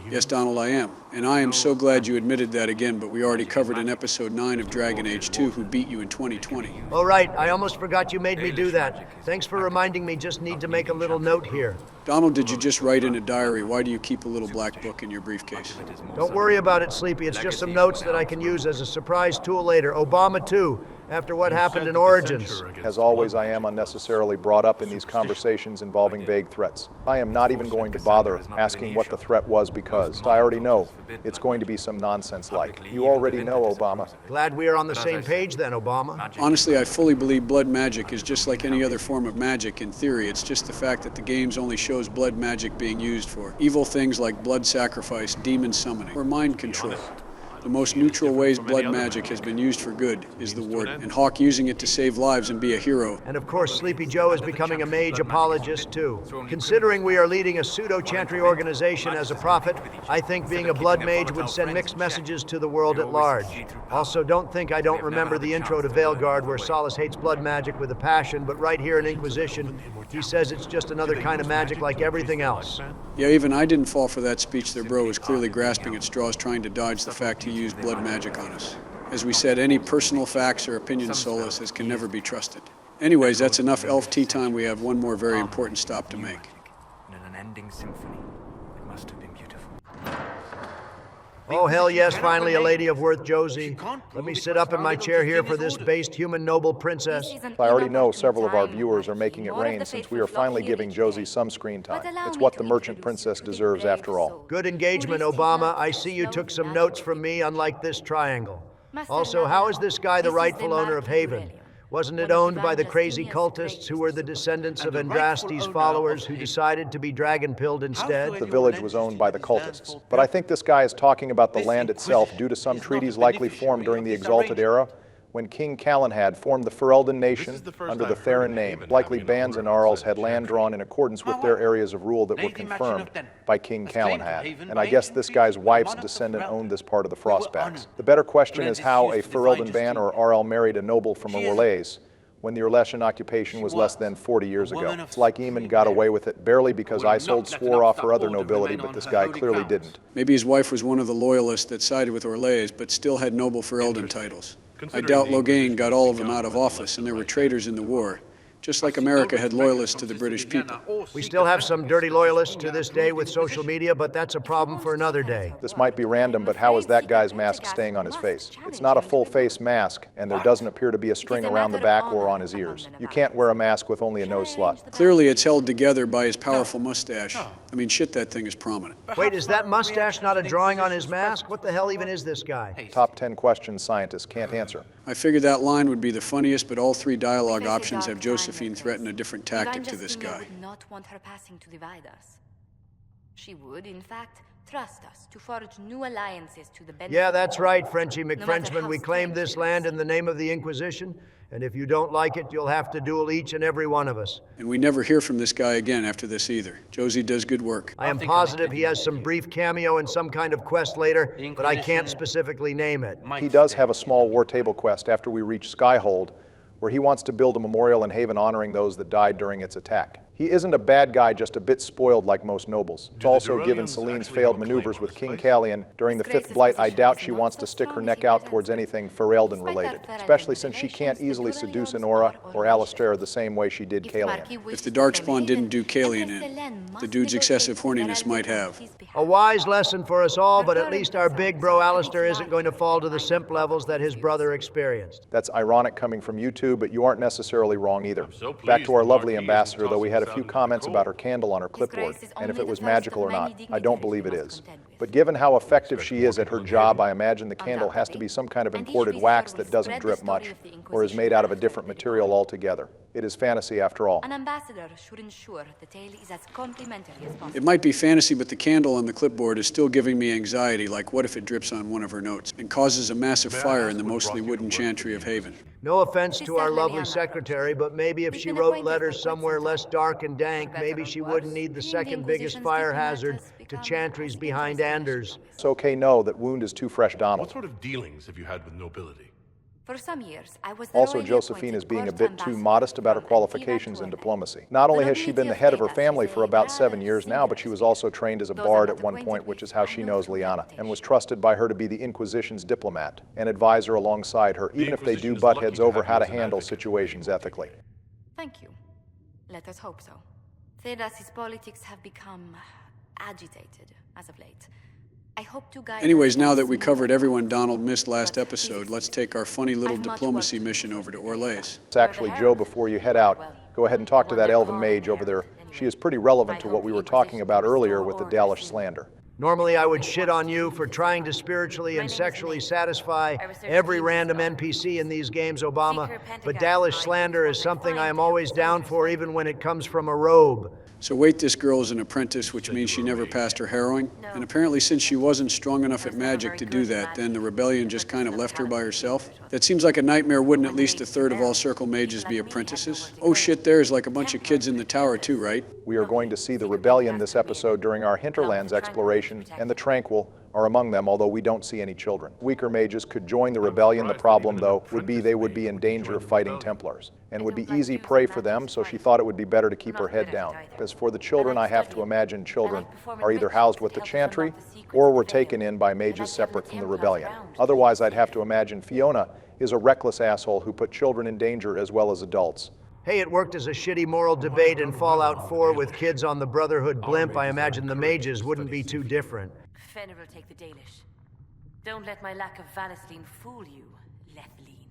Yes, Donald, I am. And I am so glad you admitted that again, but we already covered in episode 9 of Dragon Age 2 who beat you in 2020. Oh, right. I almost forgot you made me do that. Thanks for reminding me. Just need to make a little note here. Donald, did you just write in a diary? Why do you keep a little black book in your briefcase? Don't worry about it, Sleepy. It's just some notes that I can use as a surprise tool later. Obama, too. After what happened in Origins. As always, I am unnecessarily brought up in these conversations involving vague threats. I am not even going to bother asking what the threat was because I already know it's going to be some nonsense like. You already know, Obama. Glad we are on the same page then, Obama. Honestly, I fully believe blood magic is just like any other form of magic in theory. It's just the fact that the games only shows blood magic being used for evil things like blood sacrifice, demon summoning, or mind control. The most neutral ways blood magic has been used for good is the Warden, and Hawk using it to save lives and be a hero. And of course, Sleepy Joe is becoming a mage apologist too. Considering we are leading a pseudo-chantry organization as a prophet, I think being a blood mage would send mixed messages to the world at large. Also, don't think I don't remember the intro to Veilguard where Solus hates blood magic with a passion, but right here in Inquisition, he says it's just another kind of magic like everything else. Yeah, even I didn't fall for that speech there, bro. Was clearly grasping at straws trying to dodge the fact he used blood magic on us. As we said, any personal facts or opinions Solus can never be trusted. Anyways, that's enough elf tea time. We have one more very important stop to make. In an unending symphony, it must have been beautiful. Oh, hell yes, finally a lady of worth, Josie. Let me sit up in my chair here for this based human noble princess. I already know several of our viewers are making it rain since we are finally giving Josie some screen time. It's what the merchant princess deserves after all. Good engagement, Obama. I see you took some notes from me, unlike this triangle. Also, how is this guy the rightful owner of Haven? Wasn't it owned by the crazy cultists who were the descendants of Andraste's followers who decided to be dragon-pilled instead? The village was owned by the cultists. But I think this guy is talking about the land itself due to some treaties likely formed during the Exalted Era, when King Calanhad formed the Ferelden nation under the Theron name. Likely bands and Arls had land drawn in accordance with their areas of rule that were confirmed by King Calanhad. And I guess this guy's wife's descendant owned this part of the Frostbacks. The better question is how a Ferelden ban or Arl married a noble from Orlais when the Orlesian occupation was less than 40 years ago. It's like Eamon got away with it barely because Isolde swore off her other nobility, but this guy clearly didn't. Maybe his wife was one of the loyalists that sided with Orlais, but still had noble Ferelden titles. I doubt Loghain got all of them out of office, and there were traitors in the war, just like America had loyalists to the British people. We still have some dirty loyalists to this day with social media, but that's a problem for another day. This might be random, but how is that guy's mask staying on his face? It's not a full-face mask, and there doesn't appear to be a string around the back or on his ears. You can't wear a mask with only a nose slot. Clearly it's held together by his powerful mustache. I mean, shit, that thing is prominent. Wait, is that mustache not a drawing on his mask? What the hell even is this guy? Top 10 questions scientists can't answer. I figured that line would be the funniest, but all three dialogue options have Josephine threaten a different tactic to this guy. Would not want her passing to divide us. She would, in fact, trust us to forge new alliances to the benefit. Yeah, that's right, Frenchie McFrenchman. We claimed this land in the name of the Inquisition, and if you don't like it, you'll have to duel each and every one of us. And we never hear from this guy again after this either. Josie does good work. I am positive he has some brief cameo in some kind of quest later, but I can't specifically name it. He does have a small war table quest after we reach Skyhold, where he wants to build a memorial in Haven honoring those that died during its attack. He isn't a bad guy, just a bit spoiled like most nobles. It's also given Celine's failed maneuvers with King Callian during the Fifth Blight. I doubt she wants to stick her neck out towards anything Ferelden related, especially since she can't easily seduce Enora or Alistair the same way she did Callian. If the Darkspawn didn't do Callian in, the dude's excessive horniness might have. A wise lesson for us all, but at least our big bro Alistair isn't going to fall to the simp levels that his brother experienced. That's ironic coming from you two, but you aren't necessarily wrong either. Back to our lovely ambassador, though we had a few comments about her candle on her clipboard, and if it was magical or not. I don't believe it is. But given how effective she is at her job, I imagine the candle has to be some kind of imported wax that doesn't drip much, or is made out of a different material altogether. It is fantasy after all. An ambassador should ensure the tale is as complimentary as possible. It might be fantasy, but the candle on the clipboard is still giving me anxiety, like what if it drips on one of her notes and causes a massive fire in the mostly wooden chantry of Haven. No offense to our lovely secretary, but maybe if she wrote letters somewhere less dark and dank, maybe she wouldn't need the second biggest fire hazard to chantries behind Anders. It's okay, no, that wound is too fresh, Donald. What sort of dealings have you had with nobility? For some years, I was Also, Josephine is being a bit too modest about her qualifications in diplomacy. Not only has she been the head of her family for about 7 years now, but she was also trained as a bard at one point, which is how she knows Lyanna, and was trusted by her to be the Inquisition's diplomat, an advisor alongside her, even if they do butt heads over how to handle situations ethically. Thank you. Let us hope so. Thedas's politics have become agitated as of late. I hope to guide. Anyways, now that we covered everyone Donald missed last episode, let's take our funny little diplomacy mission over to Orlais. It's actually Joe, before you head out, go ahead and talk to that elven mage over there. She is pretty relevant to what we were talking about earlier with the Dalish slander. Normally I would shit on you for trying to spiritually and sexually satisfy every random NPC in these games, Obama, but Dalish slander is something I am always down for, even when it comes from a robe. So wait, this girl is an apprentice, which means she never passed her harrowing? And apparently since she wasn't strong enough at magic to do that, then the rebellion just kind of left her by herself? That seems like a nightmare. Wouldn't at least a third of all circle mages be apprentices? Oh shit, there's like a bunch of kids in the tower too, right? We are going to see the rebellion this episode during our Hinterlands Exploration, and the Tranquil are among them, although we don't see any children. Weaker mages could join the rebellion. The problem, though, would be they would be in danger of fighting Templars, and would be easy prey for them, so she thought it would be better to keep her head down. As for the children, I have to imagine children are either housed with the Chantry, or were taken in by mages separate from the rebellion. Otherwise, I'd have to imagine Fiona is a reckless asshole who put children in danger as well as adults. Hey, it worked as a shitty moral debate in Fallout 4 with kids on the Brotherhood blimp. I imagine the mages wouldn't be too different. Fenrir will take the Dalish. Don't let my lack of Valisline fool you, Lethline.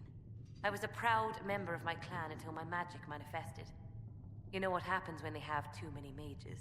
I was a proud member of my clan until my magic manifested. You know what happens when they have too many mages.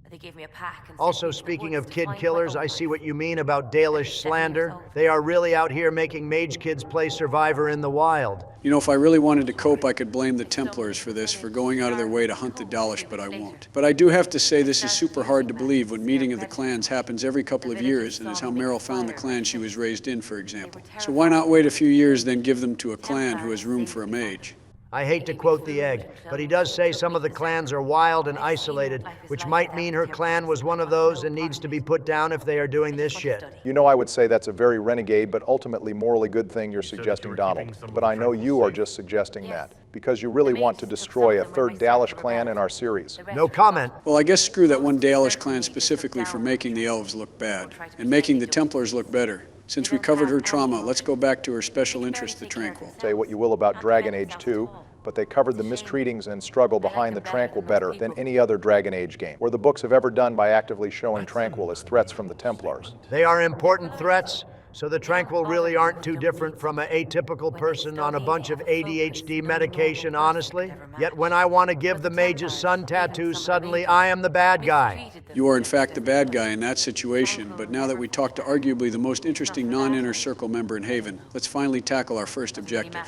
They gave me a pack and also, speaking of kid killers, I see what you mean about Dalish slander. They are really out here making mage kids play Survivor in the wild. You know, if I really wanted to cope, I could blame the Templars for this, for going out of their way to hunt the Dalish, but I won't. But I do have to say this is super hard to believe when meeting of the clans happens every couple of years, and is how Meryl found the clan she was raised in, for example. So why not wait a few years, then give them to a clan who has room for a mage? I hate to quote the egg, but he does say some of the clans are wild and isolated, which might mean her clan was one of those and needs to be put down if they are doing this shit. You know, I would say that's a very renegade, but ultimately morally good thing you're suggesting, Donald. But I know you are just suggesting that, because you really want to destroy a third Dalish clan in our series. No comment. Well, I guess screw that one Dalish clan specifically for making the elves look bad, and making the Templars look better. Since we covered her trauma, let's go back to her special interest, the Tranquil. Say what you will about Dragon Age 2, but they covered the mistreatings and struggle behind the Tranquil better than any other Dragon Age game, where the books have ever done by actively showing Tranquil as threats from the Templars. They are important threats, so the Tranquil really aren't too different from an atypical person on a bunch of ADHD medication, honestly. Yet when I want to give the mage's sun tattoos, suddenly I am the bad guy. You are in fact the bad guy in that situation, but now that we talked to arguably the most interesting non-inner circle member in Haven, let's finally tackle our first objective.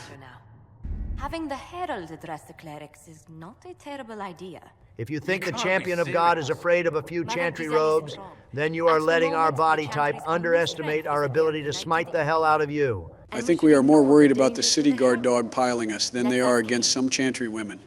Having the Herald address the clerics is not a terrible idea. If you think the champion of God is afraid of a few chantry robes, then you are letting our body type underestimate our ability to smite the hell out of you. I think we are more worried about the city guard dog piling us than they are against some chantry women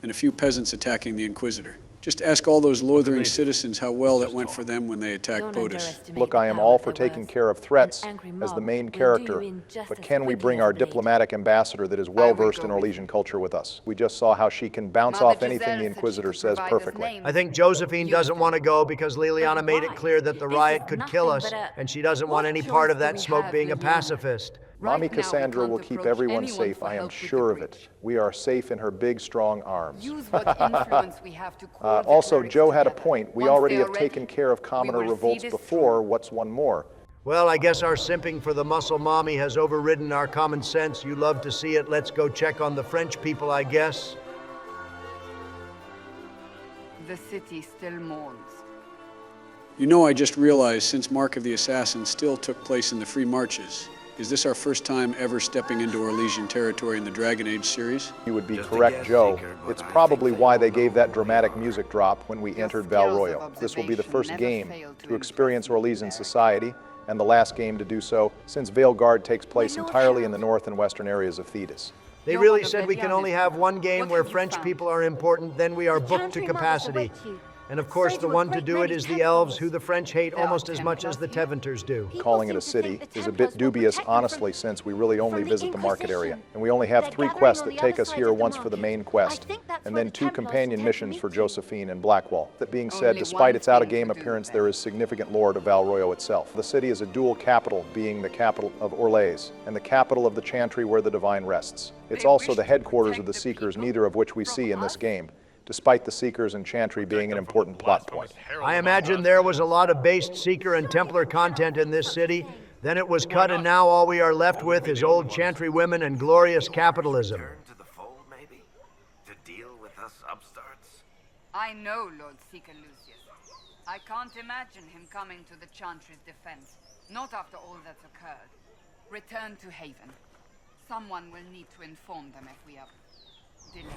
and a few peasants attacking the Inquisitor. Just ask all those loathering citizens how well that went for them when they attacked POTUS. Look, I am all for taking care of threats as the main character, but can we bring our diplomatic ambassador that is well-versed in Orlesian culture with us? We just saw how she can bounce off anything the Inquisitor says perfectly. I think Josephine doesn't want to go because Liliana made it clear that the riot could kill us, and she doesn't want any part of that smoke being a pacifist. Mommy Cassandra will keep everyone safe, I am sure of it. We are safe in her big, strong arms. Use what influence we have to also, Joe had a point. We already have taken care of commoner revolts before. What's one more? Well, I guess our simping for the muscle mommy has overridden our common sense. You love to see it. Let's go check on the French people, I guess. The city still mourns. You know, I just realized since Mark of the Assassin still took place in the Free Marches, is this our first time ever stepping into Orlesian territory in the Dragon Age series? You would be correct, Joe. It's probably why they gave that dramatic music drop when we entered Val Royeaux. This will be the first game to experience Orlesian society, and the last game to do so, since Veilguard takes place entirely in the north and western areas of Thetis. They really said we can only have one game where French people are important, then we are booked to capacity. And of course, the one to do it is the elves, who the French hate almost as much as the Teventers do. Calling it a city is a bit dubious, honestly, since we really only visit the market area. And we only have 3 quests that take us here, once for the main quest, and then 2 companion missions for Josephine and Blackwall. That being said, despite its out-of-game appearance, there is significant lore to Val Royeaux itself. The city is a dual capital, being the capital of Orlais, and the capital of the Chantry where the Divine rests. It's also the headquarters of the Seekers, neither of which we see in this game, despite the Seekers and Chantry being an important plot point. I imagine there was a lot of based Seeker and Templar content in this city. Then it was cut, and now all we are left with is old Chantry women and glorious capitalism. To the fold, maybe? To deal with us upstarts? I know Lord Seeker Lucius. I can't imagine him coming to the Chantry's defense. Not after all that's occurred. Return to Haven. Someone will need to inform them if we are delayed.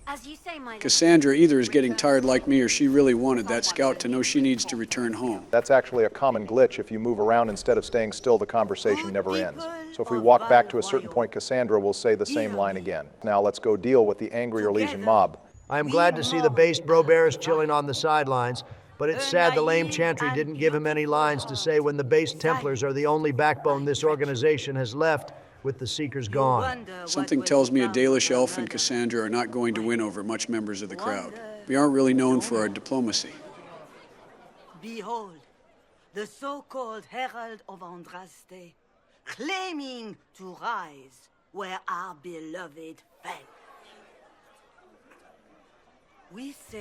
As you say, my Cassandra either is getting tired like me or she really wanted that scout to know she needs to return home. That's actually a common glitch. If you move around instead of staying still, the conversation never ends. So if we walk back to a certain point, Cassandra will say the same line again. Now let's go deal with the angry Orlesian mob. I am glad to see the based Brobears chilling on the sidelines, but it's sad the lame Chantry didn't give him any lines to say when the based Templars are the only backbone this organization has left, with the Seekers gone. Something tells me a Dalish elf and Cassandra are not going to win over much members of the crowd. We aren't really known for our diplomacy. Behold, the so-called Herald of Andraste, claiming to rise where our beloved fell.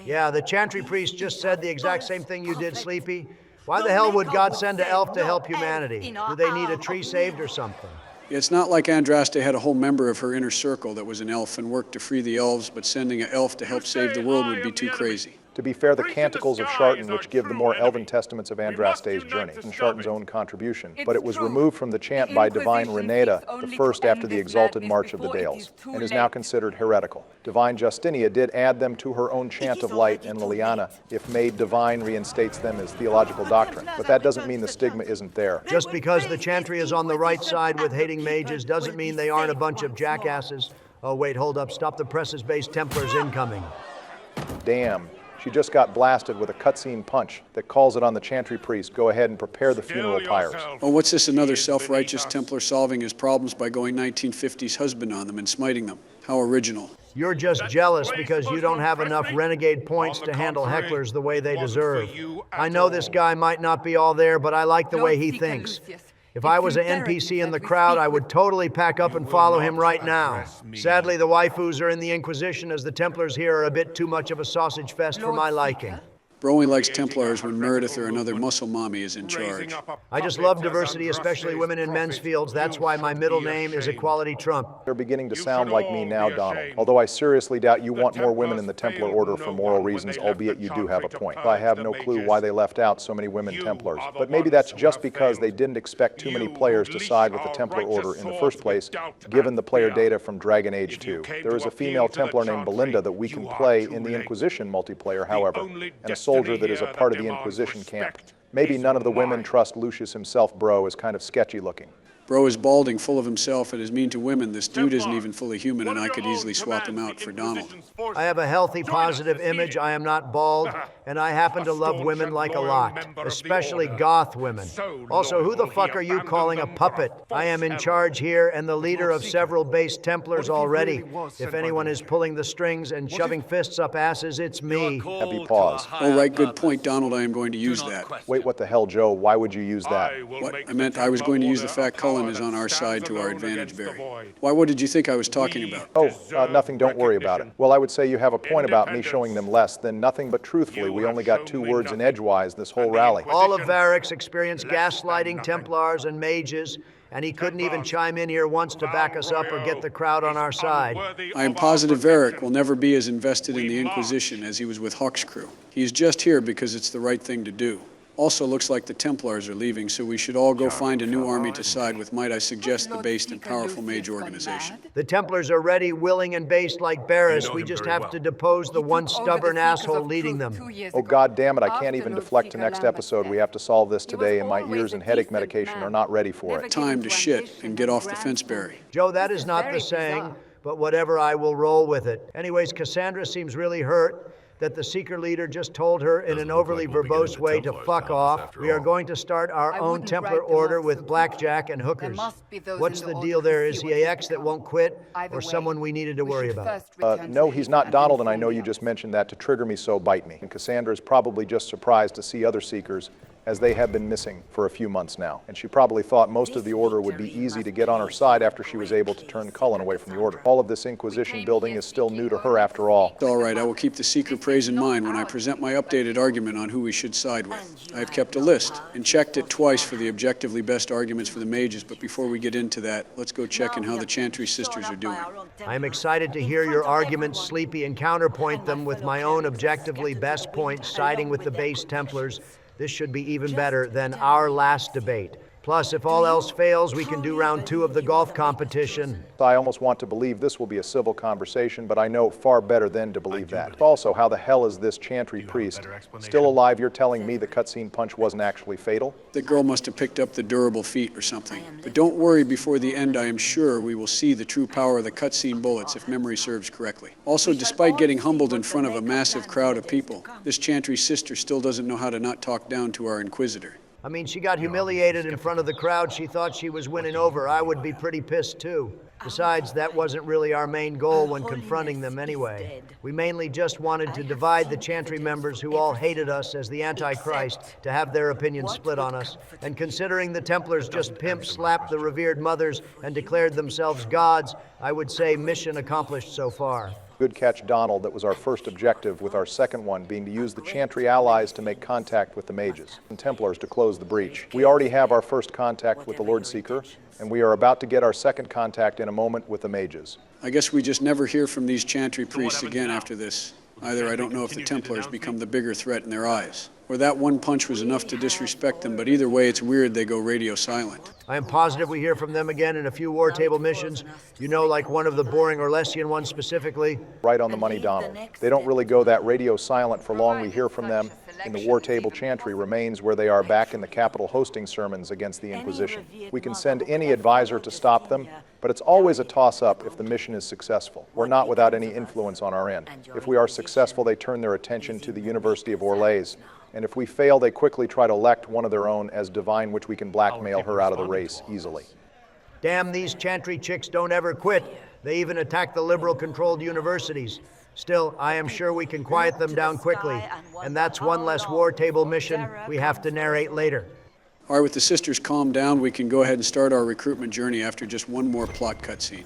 Yeah, the Chantry priest just said the exact same thing you did, Sleepy. Why the hell would God send an elf to help humanity? Do they need a tree saved or something? It's not like Andraste had a whole member of her inner circle that was an elf and worked to free the elves, but sending an elf to help save the world would be too crazy. To be fair, the Canticles of Shartan, which give the more elven testaments of Andraste's journey, and Shartan's own contribution, but it was removed from the chant by divine Renata, the first after the exalted March of the Dales, and is now considered heretical. Divine Justinia did add them to her own chant of light, and Liliana, if made divine, reinstates them as theological doctrine. But that doesn't mean the stigma isn't there. Just because the chantry is on the right side with hating mages doesn't mean they aren't a bunch of jackasses. Oh wait, hold up, stop the presses based Templars incoming. Damn. She just got blasted with a cutscene punch that calls it on the chantry priest. Go ahead and prepare the funeral pyres. Oh, what's this, another self-righteous Templar solving his problems by going 1950s husband on them and smiting them? How original. You're just jealous because you don't have enough renegade points to handle hecklers the way they deserve. I know this guy might not be all there, but I like the way he thinks. If I was an NPC in the crowd, I would totally pack up and follow him right now. Sadly, the waifus are in the Inquisition, as the Templars here are a bit too much of a sausage fest for my liking. Bro only likes Templars when Meredith or another muscle mommy is in charge. I just love diversity, especially women in men's fields. That's why my middle name is Equality Trump. You're beginning to sound like me now, Donald. Although I seriously doubt you want more women in the Templar Order for moral reasons, albeit you do have a point. I have no clue why they left out so many women Templars. But maybe that's just because they didn't expect too many players to side with the Templar Order in the first place, given the player data from Dragon Age 2. There is a female Templar named Belinda that we can play in the Inquisition multiplayer, however, and a soldier that is a part of the Inquisition camp. Maybe none of the women trust Lucius himself, bro, is kind of sketchy looking. Bro is balding, full of himself, and is mean to women. This dude isn't even fully human, and I could easily swap him out for Donald. I have a healthy, positive image. I am not bald, and I happen to love women like a lot, especially goth women. Also, who the fuck are you calling a puppet? I am in charge here and the leader of several base Templars already. If anyone is pulling the strings and shoving fists up asses, it's me. Happy pause. All right, good point, Donald. I am going to use that. Wait, what the hell, Joe? Why would you use that? What? I meant I was going to use the fact Cullen is on our side to our advantage, Barry. Why, what did you think I was talking about? Oh, nothing, don't worry about it. Well, I would say you have a point about me showing them less than nothing, but truthfully, we only got 2 words in edgewise this whole rally. All of Varric's experienced gaslighting Templars and mages, and he couldn't even chime in here once to back us up or get the crowd on our side. I am positive Varric will never be as invested in the Inquisition as he was with Hawk's crew. He is just here because it's the right thing to do. Also looks like the Templars are leaving, so we should all go find a new army to side with, might I suggest, the based and powerful mage organization. The Templars are ready, willing, and based like Barris. We just have to depose the one stubborn asshole leading them. Oh, God damn it, I can't even deflect to next episode. We have to solve this today, and my ears and headache medication are not ready for it. Time to shit and get off the fence, Barry. Joe, that is not the saying, but whatever, I will roll with it. Anyways, Cassandra seems really hurt that the Seeker leader just told her in an overly verbose way to fuck off. We are going to start our own Templar order with blackjack and hookers. What's the deal there? Is he a ex that won't quit, or someone we needed to worry about? No, he's not Donald, and I know you just mentioned that to trigger me, so bite me. And Cassandra is probably just surprised to see other Seekers, as they have been missing for a few months now. And she probably thought most of the Order would be easy to get on her side after she was able to turn Cullen away from the Order. All of this Inquisition building is still new to her after all. All right, I will keep the Seeker praise in mind when I present my updated argument on who we should side with. I have kept a list and checked it twice for the objectively best arguments for the mages, but before we get into that, let's go check in how the Chantry sisters are doing. I am excited to hear your arguments, Sleepy, and counterpoint them with my own objectively best points, siding with the base Templars. This should be even better than our last debate. Plus, if all else fails, we can do round 2 of the golf competition. I almost want to believe this will be a civil conversation, but I know far better than to believe that. Also, how the hell is this Chantry priest still alive? You're telling me the cutscene punch wasn't actually fatal? The girl must have picked up the durable feat or something. But don't worry, before the end, I am sure we will see the true power of the cutscene bullets, if memory serves correctly. Also, despite getting humbled in front of a massive crowd of people, this Chantry sister still doesn't know how to not talk down to our Inquisitor. I mean, she got humiliated in front of the crowd. She thought she was winning over. I would be pretty pissed too. Besides, that wasn't really our main goal when confronting them anyway. We mainly just wanted to divide the Chantry members who all hated us as the Antichrist to have their opinions split on us. And considering the Templars just pimp-slapped the revered mothers and declared themselves gods, I would say mission accomplished so far. Good catch, Donald. That was our first objective, with our second one being to use the Chantry allies to make contact with the mages and Templars to close the breach. We already have our first contact with the Lord Seeker, and we are about to get our second contact in a moment with the mages. I guess we just never hear from these Chantry priests again after this. Either I don't know if the Templars become the bigger threat in their eyes, or that one punch was enough to disrespect them, but either way, it's weird they go radio silent. I am positive we hear from them again in a few war table missions. You know, like one of the boring Orlesian ones specifically. Right on the money, Donald. They don't really go that radio silent for long. We hear from them in the war table. Chantry remains where they are back in the capital hosting sermons against the Inquisition. We can send any advisor to stop them, but it's always a toss-up if the mission is successful. We're not without any influence on our end. If we are successful, they turn their attention to the University of Orlais. And if we fail, they quickly try to elect one of their own as divine, which we can blackmail her out of the race easily. Damn, these Chantry chicks don't ever quit. They even attack the liberal-controlled universities. Still, I am sure we can quiet them down quickly. And that's one less war table mission we have to narrate later. All right, with the sisters calmed down, we can go ahead and start our recruitment journey after just one more plot cutscene.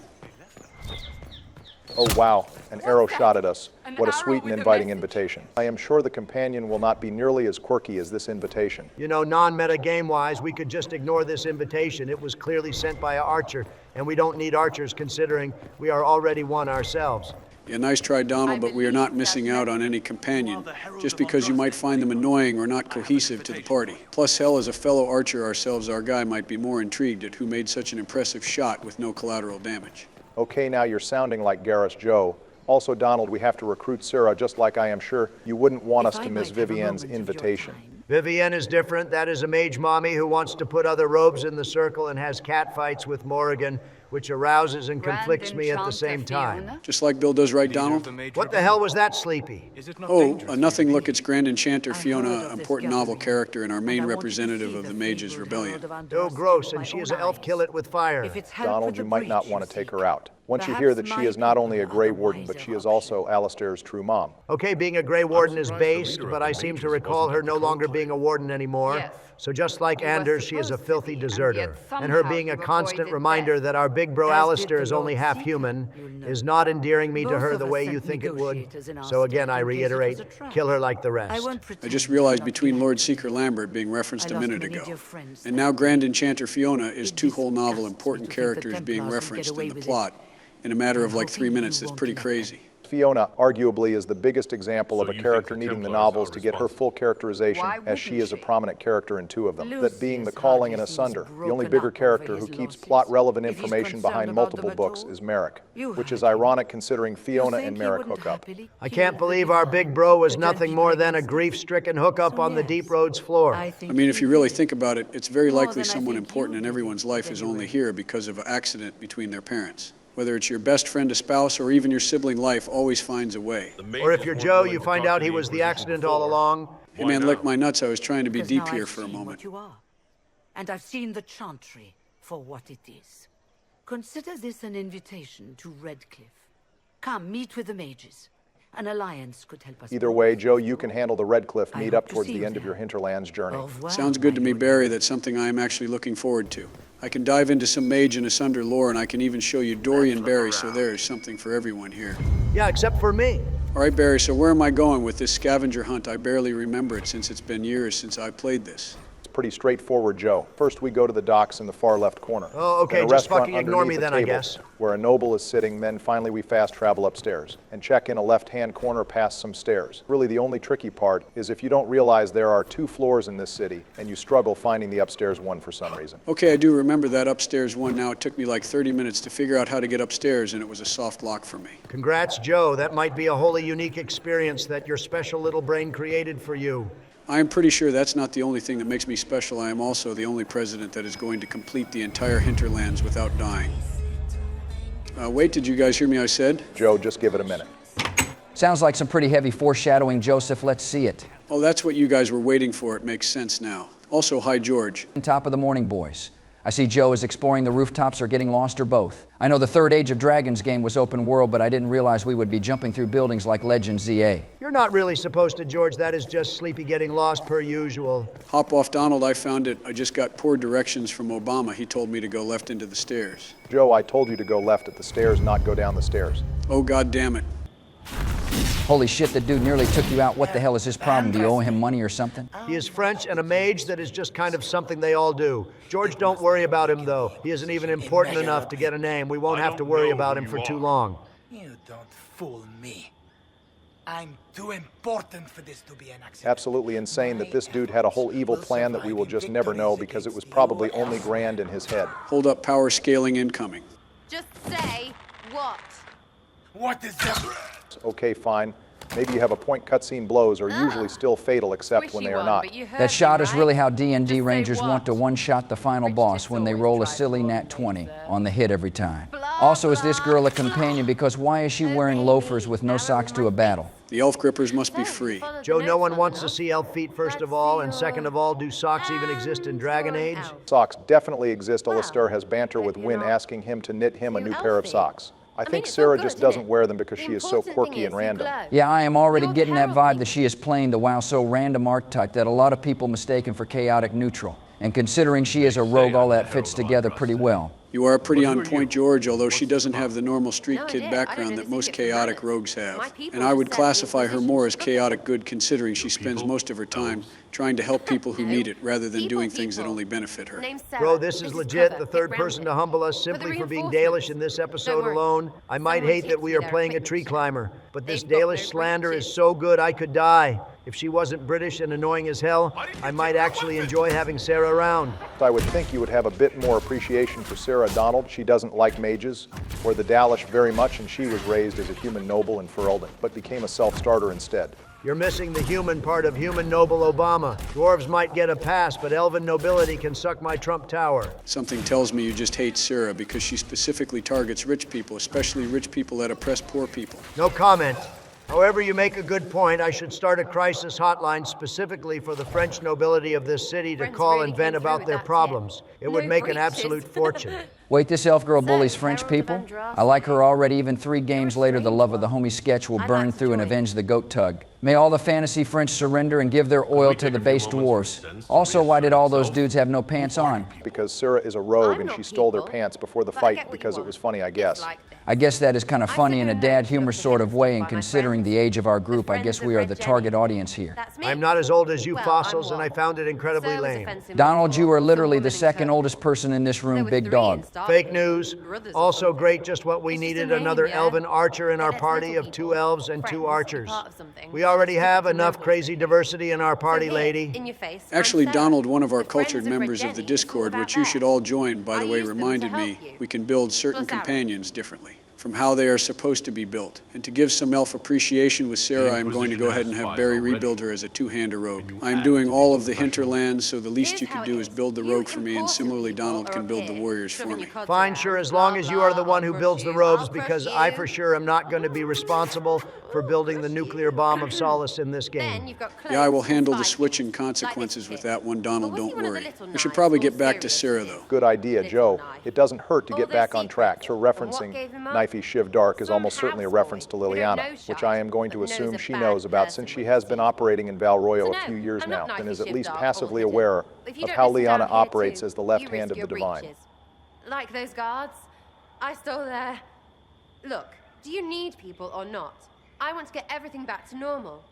Oh wow, an arrow shot at us. What a sweet and inviting invitation. I am sure the companion will not be nearly as quirky as this invitation. You know, non-meta game-wise, we could just ignore this invitation. It was clearly sent by an archer, and we don't need archers considering we are already one ourselves. Yeah, nice try, Donald, but we are not missing out on any companion, just because you might find them annoying or not cohesive to the party. Plus, hell, as a fellow archer ourselves, our guy might be more intrigued at who made such an impressive shot with no collateral damage. Okay, now you're sounding like Garrus Joe. Also, Donald, we have to recruit Sarah, just like I am sure you wouldn't want us to miss Vivienne's invitation. Vivienne is different. That is a mage mommy who wants to put other robes in the circle and has cat fights with Morrigan, which arouses and conflicts me at the same time. Just like Bill does, right, Donald? What the hell was that, Sleepy? Oh, a nothing look, it's Grand Enchanter Fiona, important novel character and our main representative of the Mages' Rebellion. Oh, gross, and she is an elf kill it with fire. Donald, you might not want to take her out. Once you hear that she is not only a Grey Warden, but she is also Alistair's true mom. Okay, being a Grey Warden is based, but I seem to recall her no longer being a warden anymore. Yes. So just like Anders, she is a filthy deserter. And her being a constant reminder that our big bro Alistair is only half human is not endearing me to her the way you think it would. So again, I reiterate, kill her like the rest. I just realized between Lord Seeker Lambert being referenced a minute ago, and now Grand Enchanter Fiona is two whole novel important characters being referenced in the plot in a matter of like 3 minutes. That's pretty crazy. Fiona arguably is the biggest example of a character needing the novels to get her full characterization, as she is a prominent character in two of them. That being the Calling and Asunder. The only bigger character who keeps plot-relevant information behind multiple books is Merrick, which is ironic considering Fiona and Merrick hook up. I can't believe our big bro was nothing more than a grief-stricken hookup on the Deep Roads floor. I mean, if you really think about it, it's very likely someone important in everyone's life is only here because of an accident between their parents. Whether it's your best friend, a spouse, or even your sibling, life always finds a way. Or if you're Joe, you find out he was the accident all along. Hey man, lick my nuts. I was trying to be deep here for a moment. You are. And I've seen the Chantry for what it is. Consider this an invitation to Redcliffe. Come, meet with the mages. An alliance could help us. Either way, Joe, you can handle the Redcliffe meet up towards the end of your Hinterlands journey. Sounds good to me, Barry. That's something I am actually looking forward to. I can dive into some Mage and Asunder lore, and I can even show you Dorian Barry, so there is something for everyone here. Yeah, except for me. All right, Barry, so where am I going with this scavenger hunt? I barely remember it since it's been years since I played this. Pretty straightforward, Joe. First, we go to the docks in the far left corner. Oh, okay, just fucking ignore me then, I guess. Where a noble is sitting, then finally we fast travel upstairs and check in a left-hand corner past some stairs. Really, the only tricky part is if you don't realize there are 2 floors in this city and you struggle finding the upstairs one for some reason. Okay, I do remember that upstairs one now. It took me like 30 minutes to figure out how to get upstairs, and it was a soft lock for me. Congrats, Joe. That might be a wholly unique experience that your special little brain created for you. I am pretty sure that's not the only thing that makes me special. I am also the only president that is going to complete the entire Hinterlands without dying. Wait, did you guys hear me? I said? Joe, just give it a minute. Sounds like some pretty heavy foreshadowing, Joseph. Let's see it. Oh, that's what you guys were waiting for. It makes sense now. Also, hi, George. Top of the morning, boys. I see Joe is exploring the rooftops or getting lost or both. I know the third Age of Dragons game was open world, but I didn't realize we would be jumping through buildings like Legend ZA. You're not really supposed to, George. That is just Sleepy getting lost per usual. Hop off, Donald. I found it. I just got poor directions from Obama. He told me to go left into the stairs. Joe, I told you to go left at the stairs, not go down the stairs. Oh, God damn it. Holy shit, the dude nearly took you out. What the hell is his problem? Do you owe him money or something? He is French and a mage that is just kind of something they all do. George, don't worry about him, though. He isn't even important enough to get a name. We won't have to worry about him for too long. You don't fool me. I'm too important for this to be an accident. Absolutely insane that this dude had a whole evil plan that we will just never know because it was probably only grand in his head. Hold up, power scaling incoming. Just say what? What is that? Okay, fine. Maybe you have a point cutscene blows are usually still fatal except when they are not. That shot is really how D&D Rangers want to one-shot the final boss when they roll a silly nat 20 on the hit every time. Also, is this girl a companion? Because why is she wearing loafers with no socks to a battle? The elf grippers must be free. Joe, no one wants to see elf feet, first of all, and second of all, do socks even exist in Dragon Age? Socks definitely exist. Alistair has banter with Wynn asking him to knit him a new pair of socks. I think Sarah just doesn't wear them because she is so quirky and random. Yeah, I am already getting that vibe that she is playing the WoW so random archetype that a lot of people mistaken for chaotic neutral. And considering she is a rogue, all that fits together pretty well. You are pretty on point, George, although she doesn't have the normal street kid background that most chaotic rogues have. And I would classify her more as chaotic good considering she spends most of her time trying to help people who need it rather than doing things that only benefit her. Bro, this is legit. The third person to humble us simply for being Dalish in this episode alone. I might hate that we are playing a tree climber, but this Dalish slander is so good I could die. If she wasn't British and annoying as hell, I might actually enjoy having Sarah around. I would think you would have a bit more appreciation for Sarah Donald. She doesn't like mages, or the Dalish very much, and she was raised as a human noble in Ferelden, but became a self-starter instead. You're missing the human part of human noble Obama. Dwarves might get a pass, but elven nobility can suck my Trump Tower. Something tells me you just hate Sarah because she specifically targets rich people, especially rich people that oppress poor people. No comment. However, you make a good point. I should start a crisis hotline specifically for the French nobility of this city to call and vent about their problems. It would make an absolute fortune. Wait, this elf girl bullies French people? I like her already. Even 3 games later, the love of the homie sketch will burn through and avenge the goat tug. May all the fantasy French surrender and give their oil to the base dwarves. Also, why did all those dudes have no pants on? Because Sarah is a rogue and she stole their pants before the fight because it was funny, I guess. I guess that is kind of funny in a dad humor sort of way, and considering the age of our group, I guess we are the target audience here. I'm not as old as you fossils, and I found it incredibly lame. Donald, you are literally the second oldest person in this room, big dog. Fake news. Also great, just what we needed, another elven archer in our party of 2 elves and 2 archers. We already have enough crazy diversity in our party, lady. Actually, Donald, one of our cultured members of the Discord, which you should all join, by the way, reminded me we can build certain companions differently from how they are supposed to be built. And to give some elf appreciation with Sarah, I am going to go ahead and have Barry rebuild her as a 2-hander rogue. I am doing all of the hinterlands, so the least you can do is build the rogue for me, and similarly Donald can build the warriors for me. Fine, sure, as long as you are the one who builds the robes, because I for sure am not going to be responsible for building the nuclear bomb of solace in this game. Yeah, I will handle the switching consequences with that one, Donald, don't worry. We should probably get back to Sarah, though. Good idea, Joe. It doesn't hurt to get back on track. Her referencing Knifey Shiv Dark is almost certainly a reference to Liliana, which I am going to assume she knows about since she has been operating in Val Royo a few years now, and is at least passively aware of how Liliana operates as the left hand of the divine. Like those guards? I stole their... Look, do you need people or not? I want to get everything back to normal.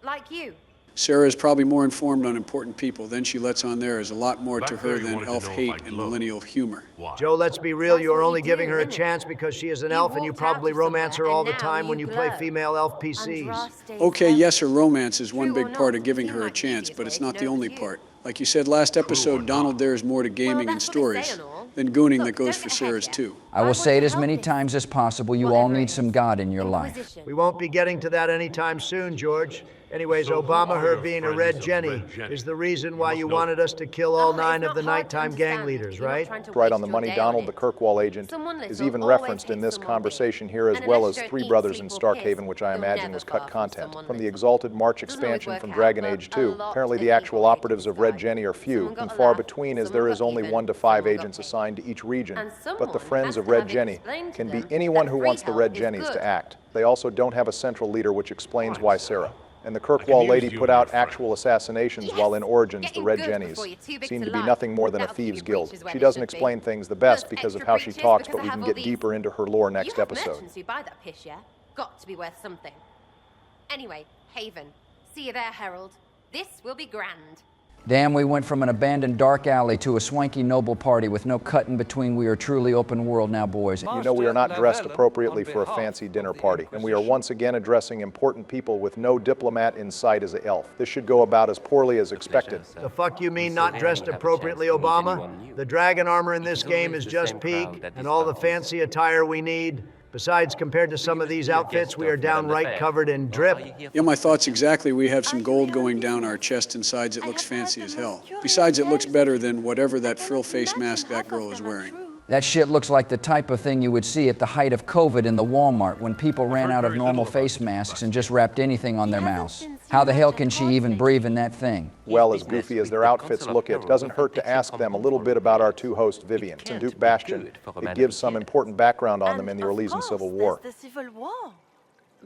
Like you. Sarah is probably more informed on important people than she lets on. There is a lot more to her than elf hate and millennial humor. Joe, let's be real. You are only giving her a chance because she is an elf and you probably romance her all the time when you play female elf PCs. Okay, yes, her romance is one big part of giving her a chance, but it's not the only part. Like you said last episode, Donald there is more to gaming and stories than gooning that goes for Sarah's too. I will say it as many times as possible. You all need some God in your life. We won't be getting to that anytime soon, George. Anyways, Obama, her being a Red Jenny, is the reason why you wanted us to kill all 9 of the nighttime gang leaders, right? Right on the money. Donald, the Kirkwall agent, is even referenced in this conversation here, as well as 3 brothers in Starkhaven, which I imagine was cut content from the Exalted March expansion from Dragon Age 2. Apparently the actual operatives of Red Jenny are few, and far between, as there is only 1 to 5 agents assigned to each region. But the friends of Red Jenny can be anyone who wants the Red Jennies to act. They also don't have a central leader, which explains why Sarah. And the Kirkwall lady put out actual assassinations while in Origins the Red Jennies seem to be nothing more than a thieves' guild. She doesn't explain things the best because of how she talks, but we can get deeper into her lore next episode. You buy that piss, yeah? Got to be worth something. Anyway, Haven. See you there, Herald. This will be grand. Damn, we went from an abandoned dark alley to a swanky noble party with no cut in between. We are truly open world now, boys. You know, we are not dressed appropriately for a fancy dinner party, and we are once again addressing important people with no diplomat in sight as an elf. This should go about as poorly as expected. The fuck you mean not dressed appropriately, Obama? The dragon armor in this game is just peak, and all the fancy attire we need. Besides, compared to some of these outfits, we are downright covered in drip. Yeah, my thoughts exactly. We have some gold going down our chest and sides. It looks fancy as hell. Besides, it looks better than whatever that frill face mask that girl is wearing. That shit looks like the type of thing you would see at the height of COVID in the Walmart when people ran out of normal face masks and just wrapped anything on their mouths. How the hell can she even breathe in that thing? Well, as goofy as their outfits look, it doesn't hurt to ask them a little bit about our two hosts, Vivian and Duke Bastion. It gives some important background on them in the Orlesian Civil War. The Civil War.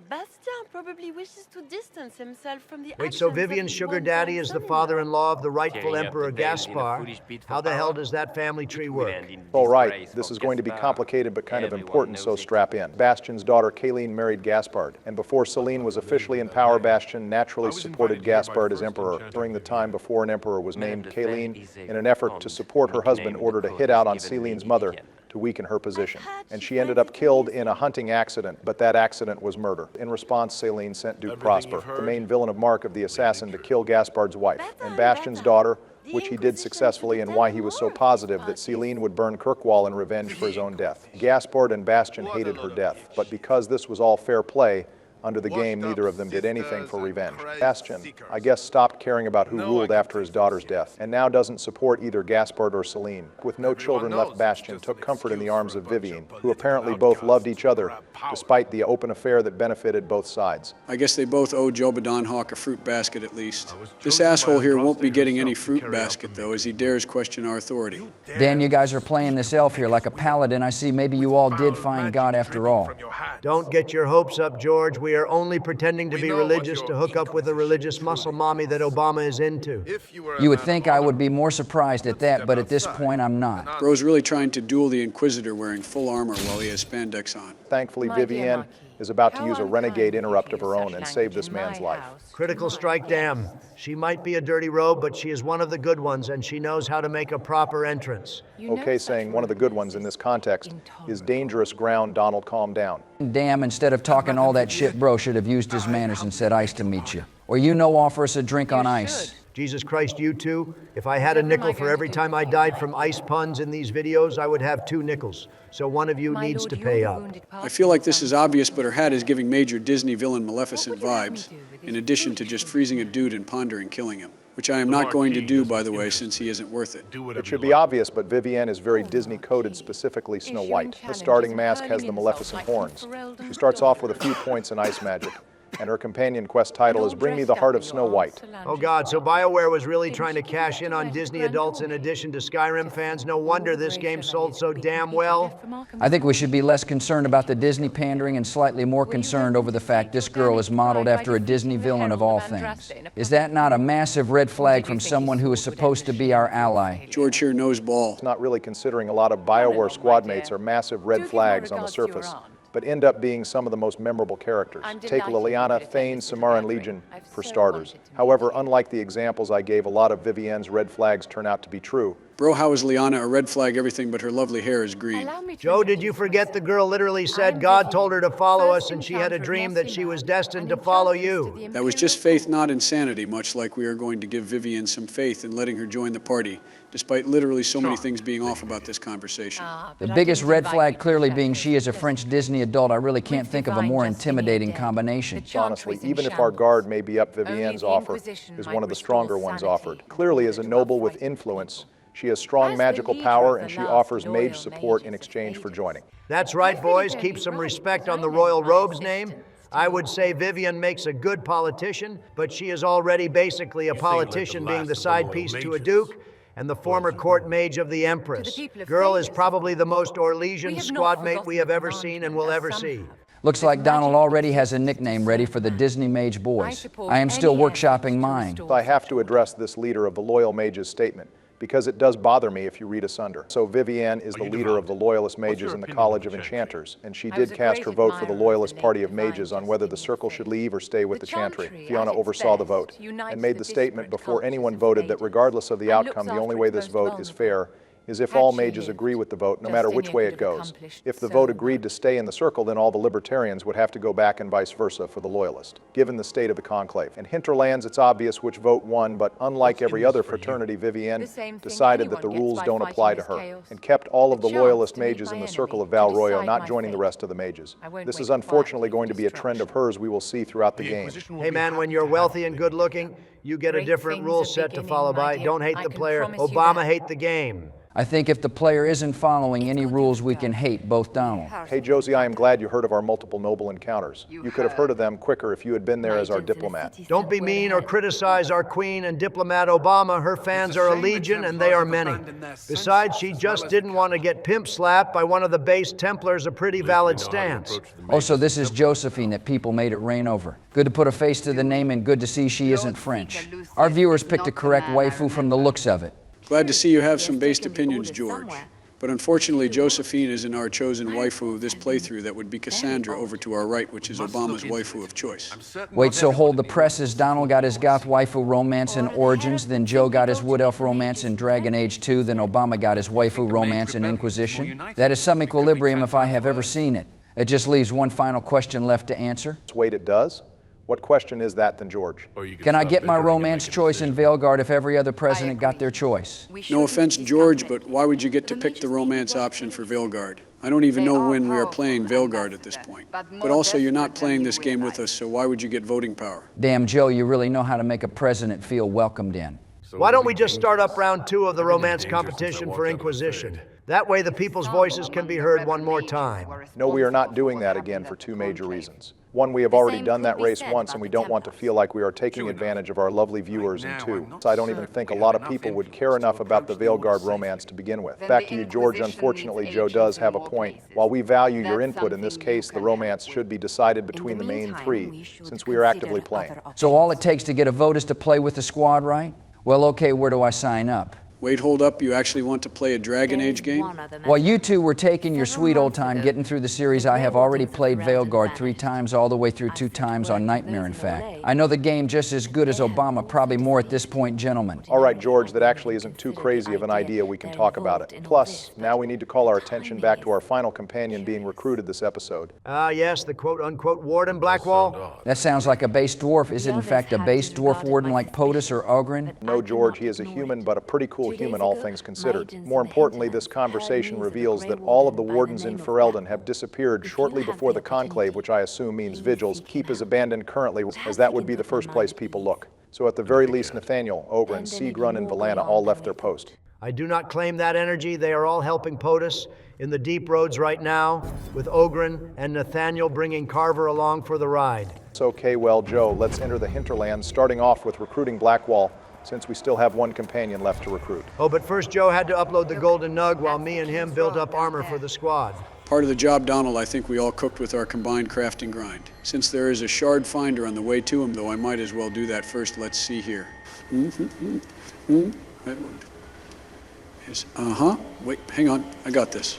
Bastien probably wishes to distance himself from the Wait, so Vivian's sugar daddy is the father-in-law of the rightful Emperor Gaspar? How the hell does that family tree work? All right, this is going to be complicated but kind of important, so strap in. Bastion's daughter, Kayleen, married Gaspard, and before Celine was officially in power, Bastion naturally supported Gaspard as emperor. During the time before an emperor was named, Kayleen, in an effort to support her husband, ordered a hit out on Celine's mother to weaken her position. And she ended up killed in a hunting accident, but that accident was murder. In response, Celine sent Duke Prosper, the main villain of Mark of the Assassin, to kill Gaspard's wife. And Bastion's daughter, which he did successfully, and why he was so positive that Celine would burn Kirkwall in revenge for his own death. Gaspard and Bastion hated her death, but because this was all fair play, under the game, neither of them did anything for revenge. Bastion, I guess, stopped caring about who ruled after his daughter's death, and now doesn't support either Gaspard or Celine. With no children left, Bastion took comfort in the arms of Vivian, who apparently both loved each other, despite the open affair that benefited both sides. I guess they both owe Jobadon Hawk a fruit basket at least. This asshole here won't be getting any fruit basket, though, as he dares question our authority. Dan, you guys are playing this elf here like a paladin. I see maybe you all did find God after all. Don't get your hopes up, George. We are only pretending to be religious to hook up with a religious muscle mommy that Obama is into. You would think I would be more surprised at that, but at this point I'm not. Bro's really trying to duel the Inquisitor wearing full armor while he has spandex on. Thankfully, Vivienne is about to use a renegade interrupt of her own and save this man's life. Critical strike, damn. She might be a dirty robe, but she is one of the good ones, and she knows how to make a proper entrance. Okay, saying one of the good ones in this context is dangerous ground. Donald, calm down. Damn, instead of talking all that shit, bro should have used his manners and said ice to meet you. Or offer us a drink on ice. Jesus Christ, you two. If I had a nickel for every time I died from ice puns in these videos, I would have 2 nickels. So one of you needs to pay up. I feel like this is obvious, but her hat is giving major Disney villain Maleficent vibes, in addition to just freezing a dude and pondering killing him. Which I am not going to do, by the way, since he isn't worth it. It should be obvious, but Vivienne is very Disney-coded, specifically Snow White. The starting mask has the Maleficent horns. She starts off with a few points in ice magic, and her companion quest title is Bring Me the Heart of Snow White. Oh God, so BioWare was really trying to cash in on Disney adults in addition to Skyrim fans. No wonder this game sold so damn well. I think we should be less concerned about the Disney pandering and slightly more concerned over the fact this girl is modeled after a Disney villain of all things. Is that not a massive red flag from someone who is supposed to be our ally? George here knows ball. It's not really considering a lot of BioWare squad mates are massive red flags on the surface, but end up being some of the most memorable characters. Take Liliana, Thane, Samara, and Legion, for starters. However, unlike the examples I gave, a lot of Vivienne's red flags turn out to be true. Bro, how is Liana a red flag everything but her lovely hair is green? Joe, did you forget the girl literally said God told her to follow us and she had a dream that she was destined to follow you? That was just faith, not insanity, much like we are going to give Vivienne some faith in letting her join the party, despite literally so many things being off about this conversation. The biggest red flag clearly being she is a French Disney adult. I really can't think of a more intimidating combination. Honestly, even if our guard may be up, Vivienne's offer is one of the stronger ones offered. Clearly, as a noble with influence, she has strong magical power, and she offers mage support in exchange for joining. That's right, boys. Keep some respect on the royal robe's name. I would say Vivienne makes a good politician, but she is already basically a politician, being the side piece to a duke and the former court mage of the Empress. Girl is probably the most Orlesian squad mate we have ever seen and will ever see. Looks like Donald already has a nickname ready for the Disney Mage boys. I am still workshopping mine. I have to address this leader of the Loyal Mages statement. because it does bother me if you read asunder. So Vivienne is the leader of the Loyalist Mages in the College of Enchanters, and she did cast her vote for the Loyalist Party of Mages on whether the Circle should leave or stay with the Chantry. Fiona oversaw the vote and made the statement before anyone voted that regardless of the outcome, the only way this vote is fair is if all mages agree with the vote, no matter which way it goes. If the vote agreed to stay in the Circle, then all the Libertarians would have to go back and vice versa for the Loyalist, given the state of the conclave. In Hinterlands, it's obvious which vote won, but unlike every other fraternity, Vivienne decided that the rules don't apply to her, and kept all of the Loyalist mages in the Circle of Val Royo, not joining the rest of the mages. This is unfortunately going to be a trend of hers we will see throughout the game. Hey man, when you're wealthy and good looking, you get a different rule set to follow by. Don't hate the player. Obama hate the game. I think if the player isn't following any rules, we can hate both Donald. Hey, Josie, I am glad you heard of our multiple noble encounters. You could have heard of them quicker if you had been there as our diplomat. Don't be mean or criticize our queen and diplomat Obama. Her fans are a legion, and they are many. Besides, she just didn't want to get pimp slapped by one of the base Templars, a pretty valid stance. Oh, so this is Josephine that people made it rain over. Good to put a face to the name and good to see she isn't French. Our viewers picked the correct waifu from the looks of it. Glad to see you have some based opinions, George. But unfortunately, Josephine isn't our chosen waifu of this playthrough. That would be Cassandra over to our right, which is Obama's waifu of choice. Wait, so hold the presses. Donald got his goth waifu romance in Origins, then Joe got his wood elf romance in Dragon Age 2, then Obama got his waifu romance in Inquisition. That is some equilibrium if I have ever seen it. It just leaves one final question left to answer. Wait, it does? What question is that then, George? Can I get my romance choice in Veilguard if every other president got their choice? No offense, George, but why would you get to pick the romance option for Veilguard? I don't even know when we are playing Veilguard at this point. But also, you're not playing this game with us, so why would you get voting power? Damn, Joe, you really know how to make a president feel welcomed in. Why don't we just start up round 2 of the romance competition for Inquisition? That way the people's voices can be heard one more time. No, we are not doing that again for 2 major reasons. One, we have already done that race once, and we don't want to feel like we are taking advantage of our lovely viewers. And 2, I don't even think a lot of people would care enough about the Veilguard romance to begin with. Back to you, George. Unfortunately, Joe does have a point. While we value your input, in this case, the romance should be decided between the main 3, since we are actively playing. So all it takes to get a vote is to play with the squad, right? Well, okay, where do I sign up? Wait, hold up, you actually want to play a Dragon Age game? While you two were taking your sweet old time getting through the series, I have already played Veilguard 3 times, all the way through 2 times on Nightmare, in fact. I know the game just as good as Obama, probably more at this point, gentlemen. All right, George, that actually isn't too crazy of an idea. We can talk about it. Plus, now we need to call our attention back to our final companion being recruited this episode. Yes, the quote-unquote Warden Blackwall. That sounds like a base dwarf. Is it in fact a base dwarf warden like POTUS or Ogren? No, George, he is a human, but a pretty cool human, all things considered. More importantly, this conversation reveals that all of the wardens in Ferelden have disappeared shortly before the conclave, which I assume means vigils. Keep is abandoned currently, as that would be the first place people look. So at the very least, Nathaniel, Ogren, Sigrun, and Valana all left their post. I do not claim that energy. They are all helping POTUS in the deep roads right now, with Ogren and Nathaniel bringing Carver along for the ride. It's okay, well, Joe, let's enter the Hinterlands, starting off with recruiting Blackwall, since we still have one companion left to recruit. Oh, but first Joe had to upload the Golden Nug while me and him built up armor for the squad. Part of the job, Donald, I think we all cooked with our combined crafting grind. Since there is a shard finder on the way to him, though, I might as well do that first. Let's see here. That one. Yes, wait, hang on. I got this.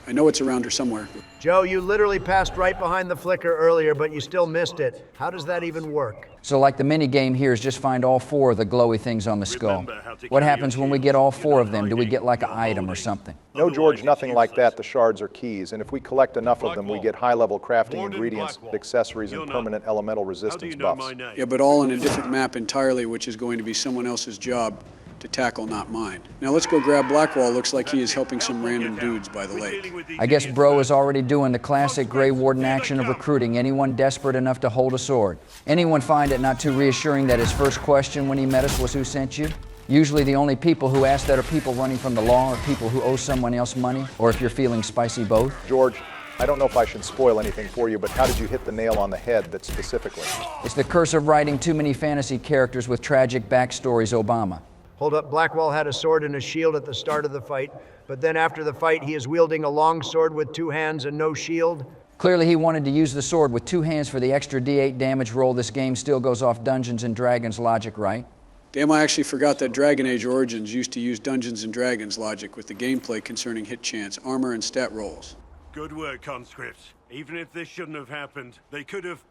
I know it's around here somewhere. Joe, you literally passed right behind the flicker earlier, but you still missed it. How does that even work? So like the mini game here is just find all 4 of the glowy things on the skull. What happens when we get all 4 of them? Do we get like an item or something? No, George, nothing like that. The shards are keys, and if we collect enough of them, we get high-level crafting ingredients, accessories, and permanent elemental resistance buffs. Yeah, but all in a different map entirely, which is going to be someone else's job to tackle, not mine. Now let's go grab Blackwall. Looks like he is helping some random dudes by the lake. I guess Bro is already doing the classic Grey Warden action of recruiting anyone desperate enough to hold a sword. Anyone find it not too reassuring that his first question when he met us was who sent you? Usually the only people who ask that are people running from the law or people who owe someone else money, or if you're feeling spicy, both. George, I don't know if I should spoil anything for you, but how did you hit the nail on the head that specifically? It's the curse of writing too many fantasy characters with tragic backstories, Obama. Hold up, Blackwall had a sword and a shield at the start of the fight, but then after the fight he is wielding a long sword with 2 hands and no shield. Clearly he wanted to use the sword with 2 hands for the extra D8 damage roll. This game still goes off Dungeons and Dragons logic, right? Damn, I actually forgot that Dragon Age Origins used to use Dungeons & Dragons logic with the gameplay concerning hit chance, armor, and stat rolls. Good work, conscripts. Even if this shouldn't have happened, they could have...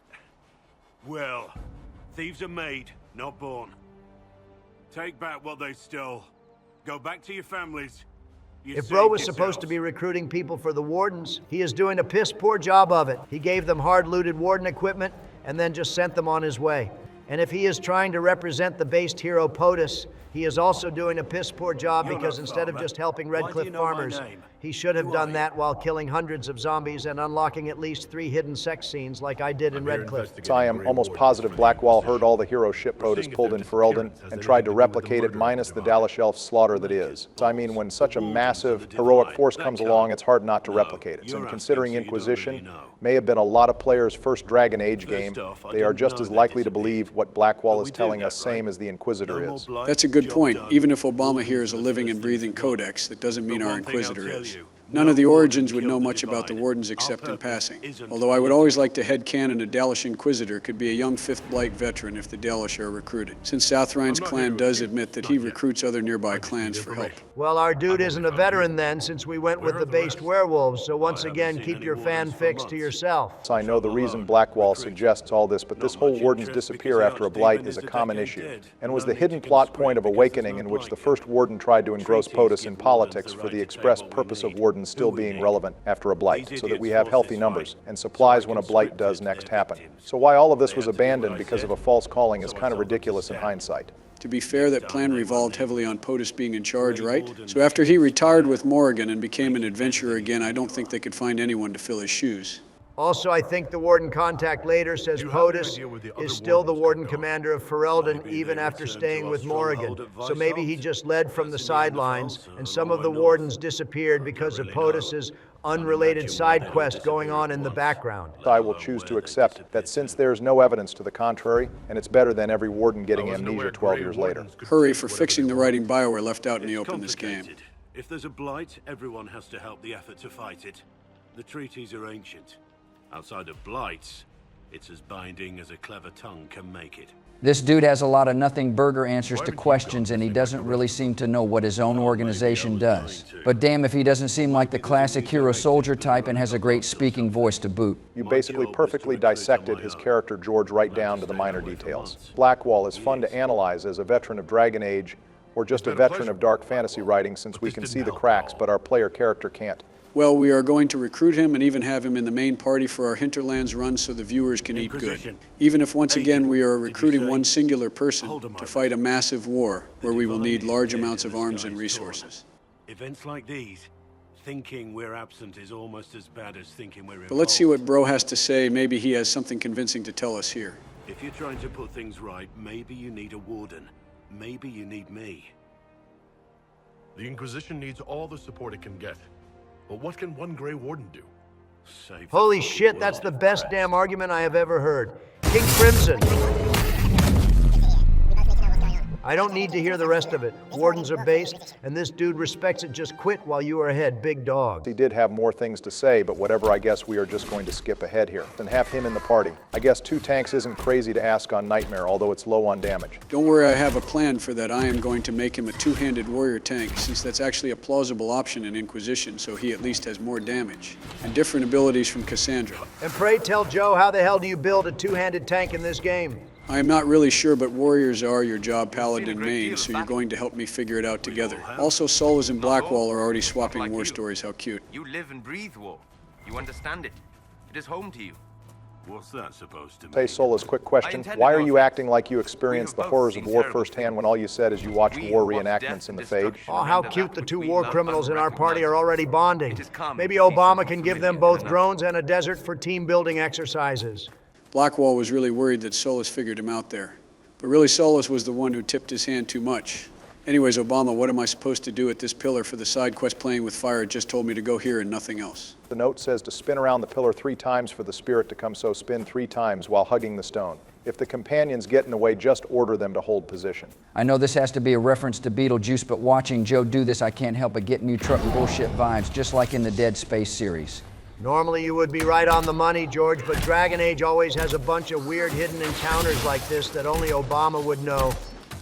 Well, thieves are made, not born. Take back what they stole. Go back to your families. If Bro was supposed to be recruiting people for the Wardens, he is doing a piss-poor job of it. He gave them hard-looted Warden equipment and then just sent them on his way. And if he is trying to represent the based hero POTUS, he is also doing a piss-poor job because instead of just helping Redcliffe farmers, he should have done that while killing hundreds of zombies and unlocking at least 3 hidden sex scenes like I did in Redcliffe. I am almost positive Blackwall heard all the hero ship POTUS pulled in Ferelden and tried to replicate it minus the Dalish elf slaughter that is. I mean, when such a massive, heroic force comes along, it's hard not to replicate it. And considering Inquisition may have been a lot of players' first Dragon Age game, they are just as likely to believe what Blackwall is telling us, same as the Inquisitor is. That's a good point. Even if Obama here is a living and breathing codex, that doesn't mean our Inquisitor is. None of the Origins would know much about the Wardens except in passing, although I would always like to headcanon a Dalish Inquisitor could be a young 5th Blight veteran if the Dalish are recruited, since Southrine's clan does admit that he recruits other nearby clans for help. Well, our dude isn't a veteran then, since we went with the based werewolves, so once again, keep your fanfics to yourself. I know the reason Blackwall suggests all this, but this whole Wardens disappear after a Blight is a common issue, and was the hidden plot point of Awakening in which the first Warden tried to engross POTUS in politics for the express purpose of Wardens still being relevant after a Blight, so that we have healthy numbers and supplies when a Blight does next happen. So why all of this was abandoned because of a false calling is kind of ridiculous in hindsight. To be fair, that plan revolved heavily on POTUS being in charge, right? So after he retired with Morrigan and became an adventurer again, I don't think they could find anyone to fill his shoes. Also, I think the Warden contact later says POTUS is still the Warden commander of Ferelden even after staying with Morrigan. So maybe he just led from the sidelines and some of the Wardens disappeared because of POTUS's unrelated side quest going on in the background. I will choose to accept that since there's no evidence to the contrary, and it's better than every Warden getting amnesia 12 years later. Hurry for fixing the writing BioWare left out in the open this game. If there's a Blight, everyone has to help the effort to fight it. The treaties are ancient. Outside of Blights, it's as binding as a clever tongue can make it. This dude has a lot of nothing burger answers to questions, and he doesn't really seem to know what his own organization does. But damn if he doesn't seem like the classic hero soldier type and has a great speaking voice to boot. You basically perfectly dissected his character George right down to the minor details. Blackwall is fun to analyze as a veteran of Dragon Age or just a veteran of dark fantasy writing, since we can see the cracks, but our player character can't. Well, we are going to recruit him and even have him in the main party for our Hinterlands run so the viewers can eat good. Even if once again we are recruiting one singular person to fight a massive war where we will need large amounts of arms and resources. Events like these, thinking we're absent is almost as bad as thinking we're involved. But let's see what Bro has to say. Maybe he has something convincing to tell us here. If you're trying to put things right, maybe you need a Warden. Maybe you need me. The Inquisition needs all the support it can get. But what can one Grey Warden do? Holy shit, that's the best damn argument I have ever heard. King Crimson. I don't need to hear the rest of it. Wardens are based, and this dude respects it. Just quit while you are ahead, big dog. He did have more things to say, but whatever, I guess we are just going to skip ahead here and have him in the party. I guess 2 tanks isn't crazy to ask on Nightmare, although it's low on damage. Don't worry, I have a plan for that. I am going to make him a 2-handed warrior tank, since that's actually a plausible option in Inquisition, so he at least has more damage. And different abilities from Cassandra. And pray tell Joe, how the hell do you build a 2-handed tank in this game? I am not really sure, but warriors are your job paladin main, so you're going to help me figure it out together. Also, Solas and Blackwall are already swapping war stories. How cute. You live and breathe war. You understand it. It is home to you. What's that supposed to mean? Hey, Solas, quick question. Why are you acting like you experienced the horrors of war firsthand when all you said is you watched war reenactments in the Fade? Oh, how cute the 2 war criminals in our party are already bonding. Maybe Obama can give them both drones and a desert for team building exercises. Blackwall was really worried that Solas figured him out there. But really, Solas was the one who tipped his hand too much. Anyways, Obama, what am I supposed to do at this pillar for the side quest playing with fire? It just told me to go here and nothing else. The note says to spin around the pillar 3 times for the spirit to come, so spin 3 times while hugging the stone. If the companions get in the way, just order them to hold position. I know this has to be a reference to Beetlejuice, but watching Joe do this, I can't help but get new truck bullshit vibes, just like in the Dead Space series. Normally you would be right on the money, George, but Dragon Age always has a bunch of weird hidden encounters like this that only Obama would know.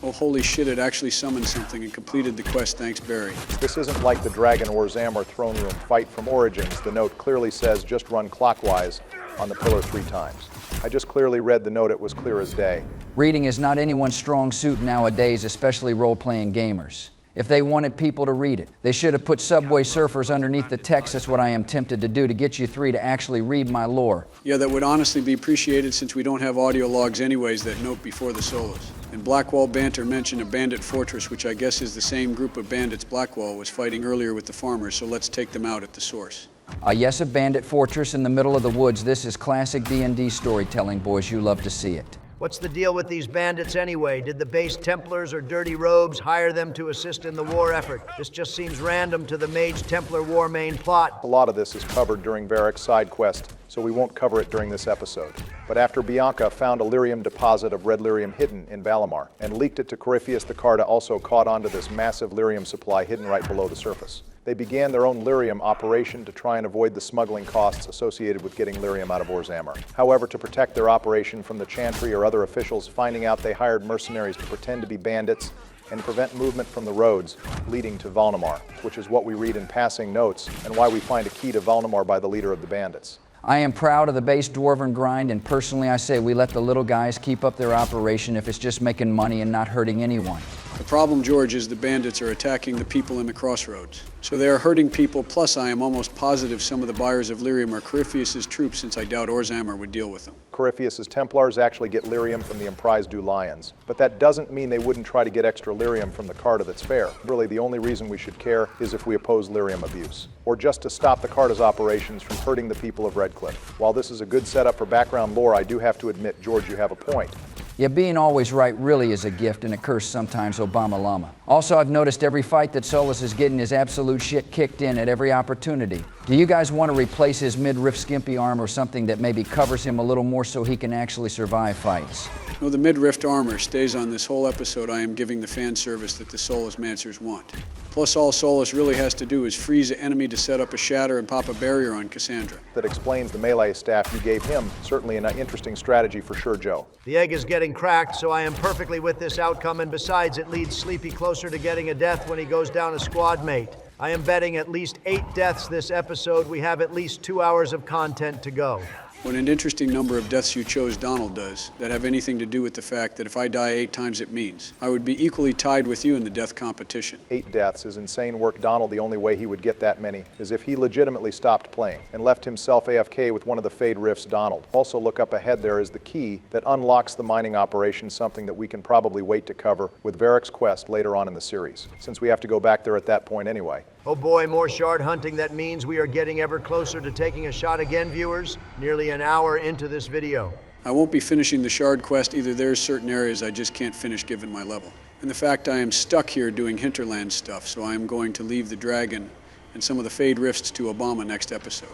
Oh, holy shit, it actually summoned something and completed the quest, thanks Barry. This isn't like the Dragon or Zamor throne room fight from Origins. The note clearly says just run clockwise on the pillar 3 times. I just clearly read the note, it was clear as day. Reading is not anyone's strong suit nowadays, especially role-playing gamers. If they wanted people to read it, they should have put Subway Surfers underneath the text. That's what I am tempted to do, to get you 3 to actually read my lore. Yeah, that would honestly be appreciated since we don't have audio logs anyways that note before the solos. And Blackwall Banter mentioned a bandit fortress, which I guess is the same group of bandits Blackwall was fighting earlier with the farmers, so let's take them out at the source. Yes, a bandit fortress in the middle of the woods. This is classic D&D storytelling, boys. You love to see it. What's the deal with these bandits anyway? Did the base Templars or Dirty Robes hire them to assist in the war effort? This just seems random to the Mage Templar war main plot. A lot of this is covered during Varric's side quest, so we won't cover it during this episode. But after Bianca found a lyrium deposit of red lyrium hidden in Valimar and leaked it to Corypheus the Carta, also caught onto this massive lyrium supply hidden right below the surface. They began their own lyrium operation to try and avoid the smuggling costs associated with getting lyrium out of Orzammar. However, to protect their operation from the Chantry or other officials finding out, they hired mercenaries to pretend to be bandits and prevent movement from the roads leading to Valnamar, which is what we read in passing notes and why we find a key to Valnamar by the leader of the bandits. I am proud of the base Dwarven grind, and personally I say we let the little guys keep up their operation if it's just making money and not hurting anyone. The problem, George, is the bandits are attacking the people in the crossroads. So they are hurting people, plus I am almost positive some of the buyers of lyrium are Corypheus' troops, since I doubt Orzammar would deal with them. Corypheus' Templars actually get lyrium from the Emprise du Lions, but that doesn't mean they wouldn't try to get extra lyrium from the Carta that's fair. Really, the only reason we should care is if we oppose lyrium abuse, or just to stop the Carta's operations from hurting the people of Redcliffe. While this is a good setup for background lore, I do have to admit, George, you have a point. Yeah, being always right really is a gift and a curse sometimes, Obama Llama. Also, I've noticed every fight that Solus is getting his absolute shit kicked in at every opportunity. Do you guys want to replace his mid-riff skimpy arm or something that maybe covers him a little more so he can actually survive fights? No, the mid-rift armor stays on this whole episode. I am giving the fan service that the Solus Mancers want. Plus, all Solus really has to do is freeze an enemy to set up a shatter and pop a barrier on Cassandra. That explains the melee staff you gave him. Certainly an interesting strategy for sure, Joe. The egg is getting cracked, so I am perfectly with this outcome, and besides, it leads Sleepy closer to getting a death when he goes down a squad mate. I am betting at least 8 deaths this episode. We have at least 2 hours of content to go. When an interesting number of deaths you chose Donald does, that have anything to do with the fact that if I die 8 times it means, I would be equally tied with you in the death competition. 8 deaths is insane work. Donald, the only way he would get that many is if he legitimately stopped playing and left himself AFK with one of the Fade Rifts, Donald. Also look up ahead, there is the key that unlocks the mining operation, something that we can probably wait to cover with Varric's quest later on in the series, since we have to go back there at that point anyway. Oh boy, more shard hunting. That means we are getting ever closer to taking a shot again, viewers. Nearly an hour into this video. I won't be finishing the shard quest either. There's certain areas I just can't finish given my level. And the fact I am stuck here doing Hinterlands stuff, so I am going to leave the dragon and some of the Fade Rifts to Obama next episode.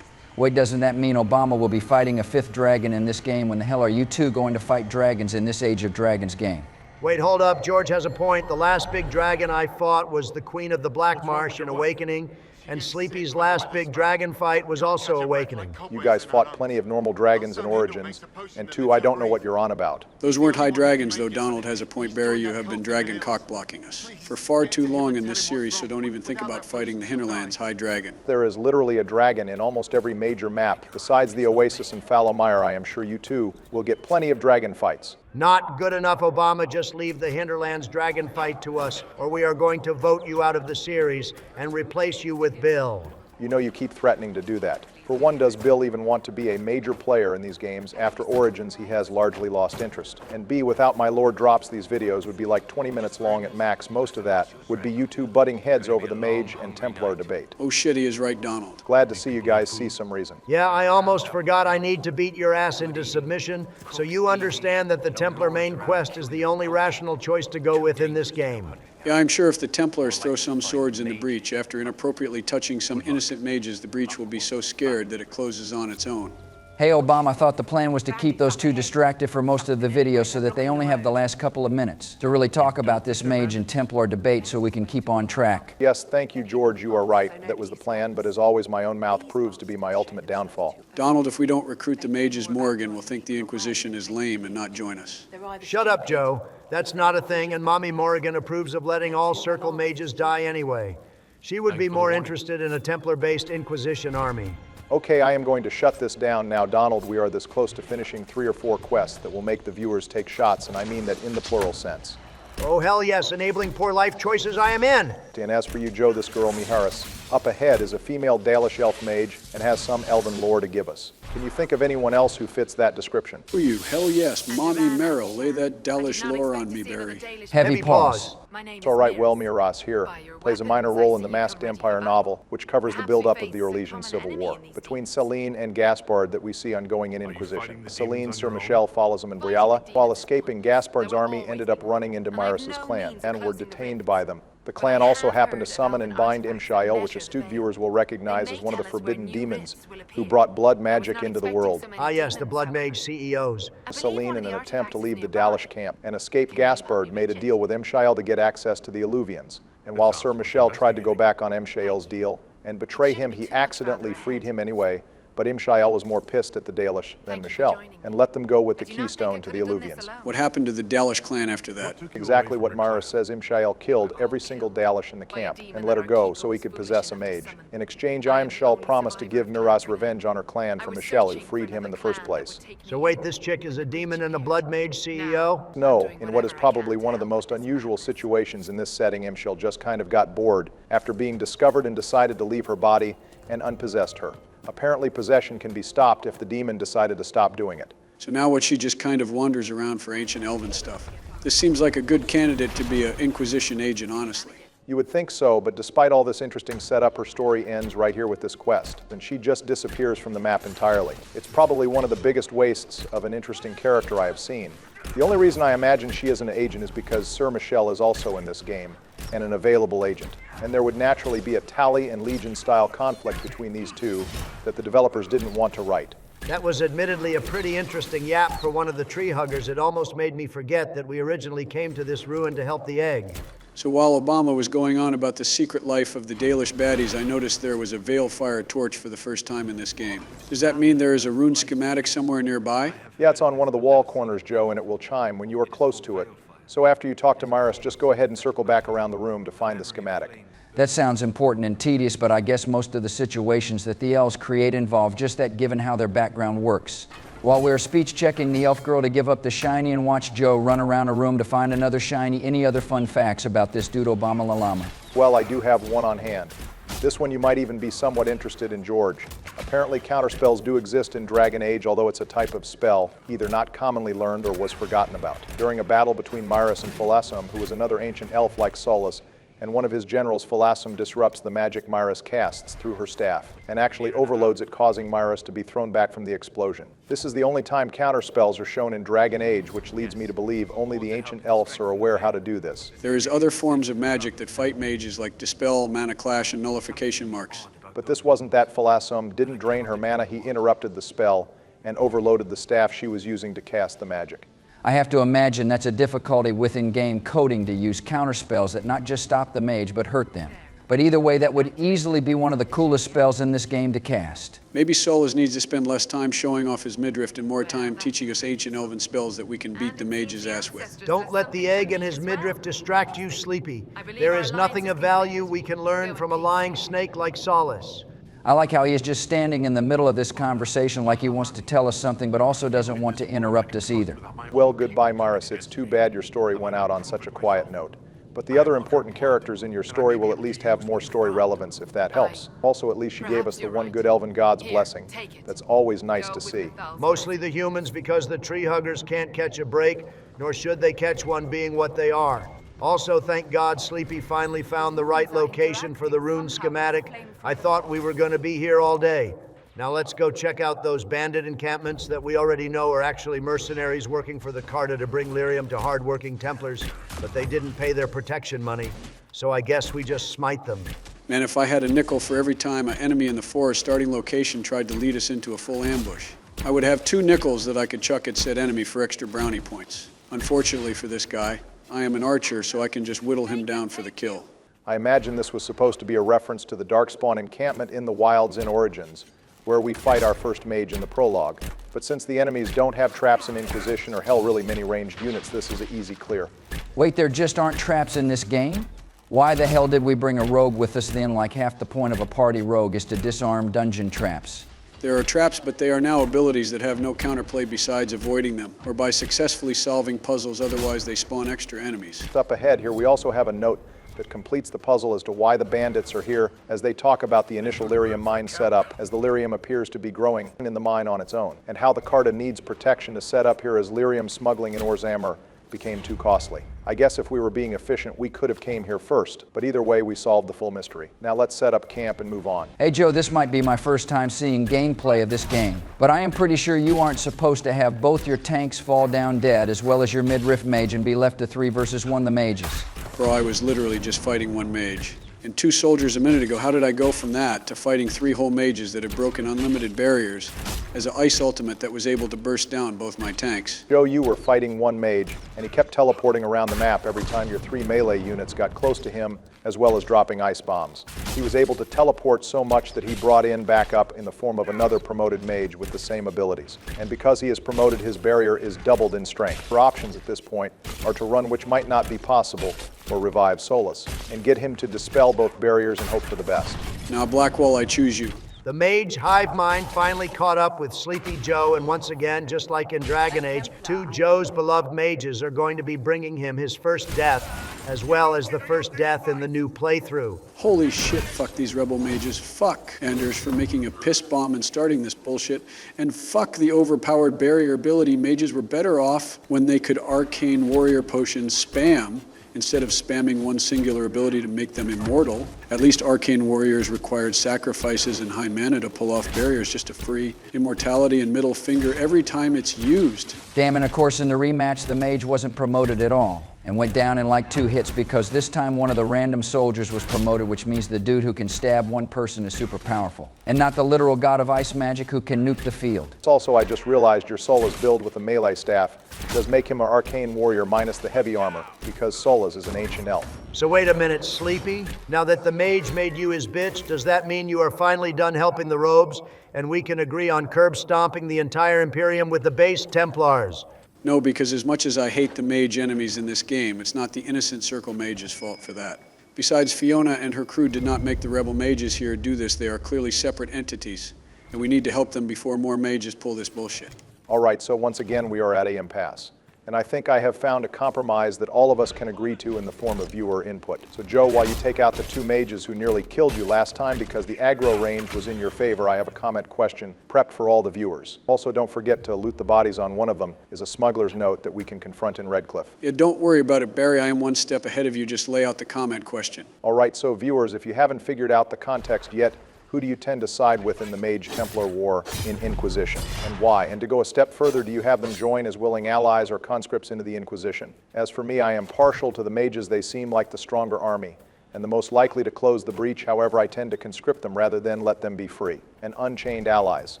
Wait, doesn't that mean Obama will be fighting a 5th dragon in this game? When the hell are you two going to fight dragons in this Age of Dragons game? Wait, hold up. George has a point. The last big dragon I fought was the Queen of the Black Marsh in Awakening, and Sleepy's last big dragon fight was also Awakening. You guys fought plenty of normal dragons in Origins, and 2, I don't know what you're on about. Those weren't high dragons, though. Donald has a point, Barry. You have been dragon cock-blocking us for far too long in this series, so don't even think about fighting the Hinterlands high dragon. There is literally a dragon in almost every major map. Besides the Oasis and Fallow Mire, I am sure you two will get plenty of dragon fights. Not good enough, Obama. Just leave the Hinterlands dragon fight to us, or we are going to vote you out of the series and replace you with Bill. You know you keep threatening to do that. For one, does Bill even want to be a major player in these games? After Origins, he has largely lost interest. And B, without my lore drops, these videos would be like 20 minutes long at max. Most of that would be you two butting heads over the Mage and Templar debate. Oh shit, he is right, Donald. Glad to see you guys see some reason. Yeah, I almost forgot I need to beat your ass into submission, so you understand that the Templar main quest is the only rational choice to go with in this game. Yeah, I'm sure if the Templars throw some swords in the Breach after inappropriately touching some innocent mages, the Breach will be so scared that it closes on its own. Hey, Obama, I thought the plan was to keep those two distracted for most of the video so that they only have the last couple of minutes to really talk about this Mage and Templar debate so we can keep on track. Yes, thank you, George. You are right. That was the plan, but as always, my own mouth proves to be my ultimate downfall. Donald, if we don't recruit the mages, Morgan will think the Inquisition is lame and not join us. Shut up, Joe. That's not a thing, and Mommy Morrigan approves of letting all Circle mages die anyway. She would be more interested in a Templar-based Inquisition army. Okay, I am going to shut this down now. Donald, we are this close to finishing 3 or 4 quests that will make the viewers take shots, and I mean that in the plural sense. Oh, hell yes, enabling poor life choices I am in. And as for you, Joe, this girl, Miharis, up ahead is a female Dalish elf mage and has some elven lore to give us. Can you think of anyone else who fits that description? For you, hell yes, Monty Merrill. Lay that Dalish lore on me, Barry. Heavy pause. It's all right, well, Miharis here plays a minor role in the Masked Empire novel, which covers the build-up of the Orlesian Civil War. Between Celine and Gaspard that we see ongoing in Inquisition. Celine, Sir Michel follows him in Brialla. While escaping, Gaspard's army ended up running into Miris's clan and were detained by them. The clan also happened to summon and bind Imshael, which astute viewers will recognize as one of the forbidden demons who brought blood magic into the world. Ah yes, the Blood Mage CEOs. Celine, in an attempt to leave the Dalish camp, and escaped Gaspard, made a deal with Imshael to get access to the Illuvians. And while Sir Michel tried to go back on Imshael's deal and betray him, he accidentally freed him anyway. But Imshael was more pissed at the Dalish than Michel, and let them go with the keystone to the Illuvians. What happened to the Dalish clan after that? Exactly what Mire says. Imshael killed every single Dalish in the camp and let her go so he could possess a mage. In exchange, Imshal promised to give Miras revenge on her clan for Michel, who freed him in the first place. So wait, this chick is a demon and a Blood Mage CEO? No, in what is probably one of the most unusual situations in this setting, Imshal just kind of got bored after being discovered and decided to leave her body and unpossessed her. Apparently, possession can be stopped if the demon decided to stop doing it. So now what, she just kind of wanders around for ancient elven stuff. This seems like a good candidate to be an Inquisition agent, honestly. You would think so, but despite all this interesting setup, her story ends right here with this quest, and she just disappears from the map entirely. It's probably one of the biggest wastes of an interesting character I have seen. The only reason I imagine she is an agent is because Sir Michel is also in this game, and an available agent. And there would naturally be a Tally and Legion-style conflict between these two that the developers didn't want to write. That was admittedly a pretty interesting yap for one of the tree huggers. It almost made me forget that we originally came to this ruin to help the egg. So while Obama was going on about the secret life of the Dalish baddies, I noticed there was a Veilfire torch for the first time in this game. Does that mean there is a rune schematic somewhere nearby? Yeah, it's on one of the wall corners, Joe, and it will chime when you are close to it. So after you talk to Miris, just go ahead and circle back around the room to find the schematic. That sounds important and tedious, but I guess most of the situations that the elves create involve just that, given how their background works. While we're speech checking the elf girl to give up the shiny and watch Joe run around a room to find another shiny, any other fun facts about this dude Obama Lalama? Well, I do have one on hand. This one you might even be somewhat interested in, George. Apparently counterspells do exist in Dragon Age, although it's a type of spell either not commonly learned or was forgotten about. During a battle between Miris and Phalasum, who was another ancient elf like Solus, and one of his generals, Phalasum, disrupts the magic Miris casts through her staff, and actually overloads it, causing Miris to be thrown back from the explosion. This is the only time counterspells are shown in Dragon Age, which leads me to believe only the ancient elves are aware how to do this. There is other forms of magic that fight mages, like Dispel, Mana Clash, and Nullification Marks. But this wasn't that. Phalasum didn't drain her mana, he interrupted the spell and overloaded the staff she was using to cast the magic. I have to imagine that's a difficulty with in-game coding to use counterspells that not just stop the mage, but hurt them. But either way, that would easily be one of the coolest spells in this game to cast. Maybe Solus needs to spend less time showing off his midriff and more time teaching us ancient elven spells that we can beat the mage's ass with. Don't let the egg and his midriff distract you, Sleepy. There is nothing of value we can learn from a lying snake like Solus. I like how he is just standing in the middle of this conversation like he wants to tell us something, but also doesn't want to interrupt us either. Well, goodbye, Miris. It's too bad your story went out on such a quiet note. But the other important characters in your story will at least have more story relevance, if that helps. Also, at least she gave us the one good elven god's blessing. That's always nice to see. Mostly the humans, because the tree huggers can't catch a break, nor should they catch one, being what they are. Also, thank God Sleepy finally found the right location for the rune schematic. I thought we were going to be here all day. Now let's go check out those bandit encampments that we already know are actually mercenaries working for the Carta to bring lyrium to hard-working Templars, but they didn't pay their protection money, so I guess we just smite them. Man, if I had a nickel for every time an enemy in the forest starting location tried to lead us into a full ambush. I would have 2 nickels that I could chuck at said enemy for extra brownie points. Unfortunately for this guy, I am an archer, so I can just whittle him down for the kill. I imagine this was supposed to be a reference to the Darkspawn encampment in the wilds in Origins, where we fight our first mage in the prologue. But since the enemies don't have traps in Inquisition or hell really many ranged units, this is an easy clear. Wait, there just aren't traps in this game? Why the hell did we bring a rogue with us then, like half the point of a party rogue is to disarm dungeon traps? There are traps, but they are now abilities that have no counterplay besides avoiding them, or by successfully solving puzzles, otherwise they spawn extra enemies. Up ahead here, we also have a note that completes the puzzle as to why the bandits are here, as they talk about the initial lyrium mine setup, as the lyrium appears to be growing in the mine on its own, and how the Carta needs protection to set up here as lyrium smuggling in Orzammer became too costly. I guess if we were being efficient, we could have came here first, but either way, we solved the full mystery. Now let's set up camp and move on. Hey Joe, this might be my first time seeing gameplay of this game, but I am pretty sure you aren't supposed to have both your tanks fall down dead, as well as your mid-riff mage, and be left to 3 versus 1 the mages. Bro, I was literally just fighting 1 mage. And 2 soldiers a minute ago, how did I go from that to fighting 3 whole mages that had broken unlimited barriers as an ice ultimate that was able to burst down both my tanks? Joe, you were fighting 1 mage, and he kept teleporting around the map every time your 3 melee units got close to him, as well as dropping ice bombs. He was able to teleport so much that he brought in backup in the form of another promoted mage with the same abilities. And because he is promoted, his barrier is doubled in strength. Our options at this point are to run, which might not be possible, or revive Solus, and get him to dispel both barriers and hope for the best. Now, Blackwall, I choose you. The mage hive mind finally caught up with Sleepy Joe, and once again, just like in Dragon Age, 2 Joe's beloved mages are going to be bringing him his first death, as well as the first death in the new playthrough. Holy shit, fuck these rebel mages. Fuck Anders for making a piss bomb and starting this bullshit. And fuck the overpowered barrier ability. Mages were better off when they could arcane warrior potion spam instead of spamming 1 singular ability to make them immortal. At least arcane warriors required sacrifices and high mana to pull off barriers just to free immortality and middle finger every time it's used. Damn, and of course in the rematch the mage wasn't promoted at all, and went down in like 2 hits because this time one of the random soldiers was promoted, which means the dude who can stab 1 person is super powerful, and not the literal god of ice magic who can nuke the field. Also, I just realized your Solus build with a melee staff does make him an arcane warrior minus the heavy armor, because Solus is an ancient elf. So wait a minute, Sleepy. Now that the mage made you his bitch, does that mean you are finally done helping the robes, and we can agree on curb stomping the entire Imperium with the base Templars? No, because as much as I hate the mage enemies in this game, it's not the Innocent Circle mage's fault for that. Besides, Fiona and her crew did not make the rebel mages here do this. They are clearly separate entities, and we need to help them before more mages pull this bullshit. All right, so once again, we are at an impasse. And I think I have found a compromise that all of us can agree to in the form of viewer input. So Joe, while you take out the 2 mages who nearly killed you last time because the aggro range was in your favor, I have a comment question prepped for all the viewers. Also, don't forget to loot the bodies on one of them is a smuggler's note that we can confront in Redcliffe. Yeah, don't worry about it, Barry. I am 1 step ahead of you. Just lay out the comment question. All right, so viewers, if you haven't figured out the context yet, who do you tend to side with in the Mage-Templar War in Inquisition, and why? And to go a step further, do you have them join as willing allies or conscripts into the Inquisition? As for me, I am partial to the mages. They seem like the stronger army, and the most likely to close the breach. However, I tend to conscript them rather than let them be free, and unchained allies.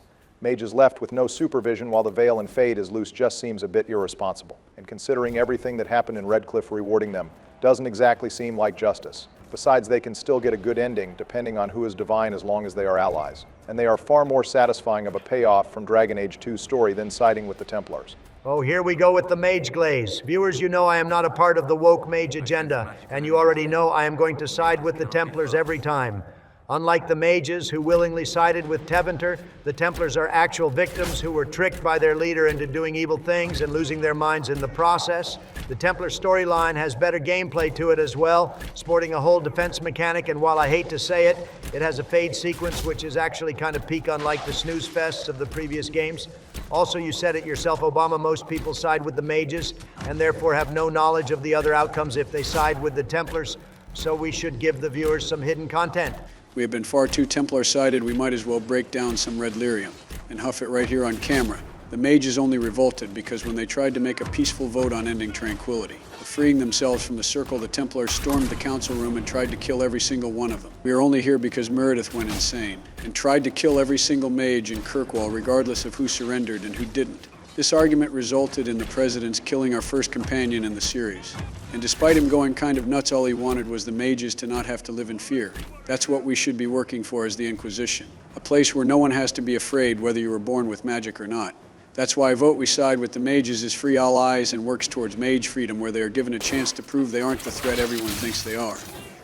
Mages left with no supervision while the Veil and Fade is loose just seems a bit irresponsible. And considering everything that happened in Redcliffe, rewarding them doesn't exactly seem like justice. Besides, they can still get a good ending depending on who is divine as long as they are allies. And they are far more satisfying of a payoff from Dragon Age 2's story than siding with the Templars. Oh, here we go with the mage glaze. Viewers, you know I am not a part of the woke mage agenda, and you already know I am going to side with the Templars every time. Unlike the mages who willingly sided with Tevinter, the Templars are actual victims who were tricked by their leader into doing evil things and losing their minds in the process. The Templar storyline has better gameplay to it as well, sporting a whole defense mechanic, and while I hate to say it, it has a fade sequence which is actually kind of peak unlike the snooze fests of the previous games. Also, you said it yourself, Obama, most people side with the mages and therefore have no knowledge of the other outcomes if they side with the Templars, so we should give the viewers some hidden content. We have been far too Templar-sided. We might as well break down some red lyrium and huff it right here on camera. The mages only revolted because when they tried to make a peaceful vote on ending tranquility, freeing themselves from the circle, the Templars stormed the council room and tried to kill every single one of them. We are only here because Meredith went insane and tried to kill every single mage in Kirkwall, regardless of who surrendered and who didn't. This argument resulted in the President's killing our first companion in the series. And despite him going kind of nuts, all he wanted was the mages to not have to live in fear. That's what we should be working for as the Inquisition. A place where no one has to be afraid whether you were born with magic or not. That's why I vote we side with the mages as free allies and works towards mage freedom, where they are given a chance to prove they aren't the threat everyone thinks they are.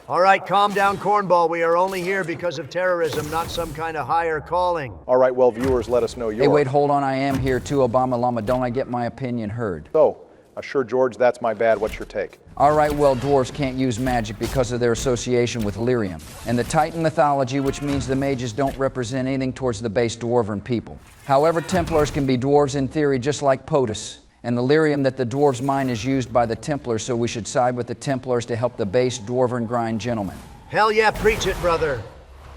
All right, calm down, Cornball. We are only here because of terrorism, not some kind of higher calling. All right, well, viewers, let us know your... Hey, wait, hold on. I am here too, Obama Llama. Don't I get my opinion heard? So, sure, George, that's my bad. What's your take? All right, well, dwarves can't use magic because of their association with lyrium and the Titan mythology, which means the mages don't represent anything towards the base dwarven people. However, Templars can be dwarves in theory, just like POTUS. And the lyrium that the dwarves mine is used by the Templars, so we should side with the Templars to help the base dwarven grind gentlemen. Hell yeah, preach it, brother.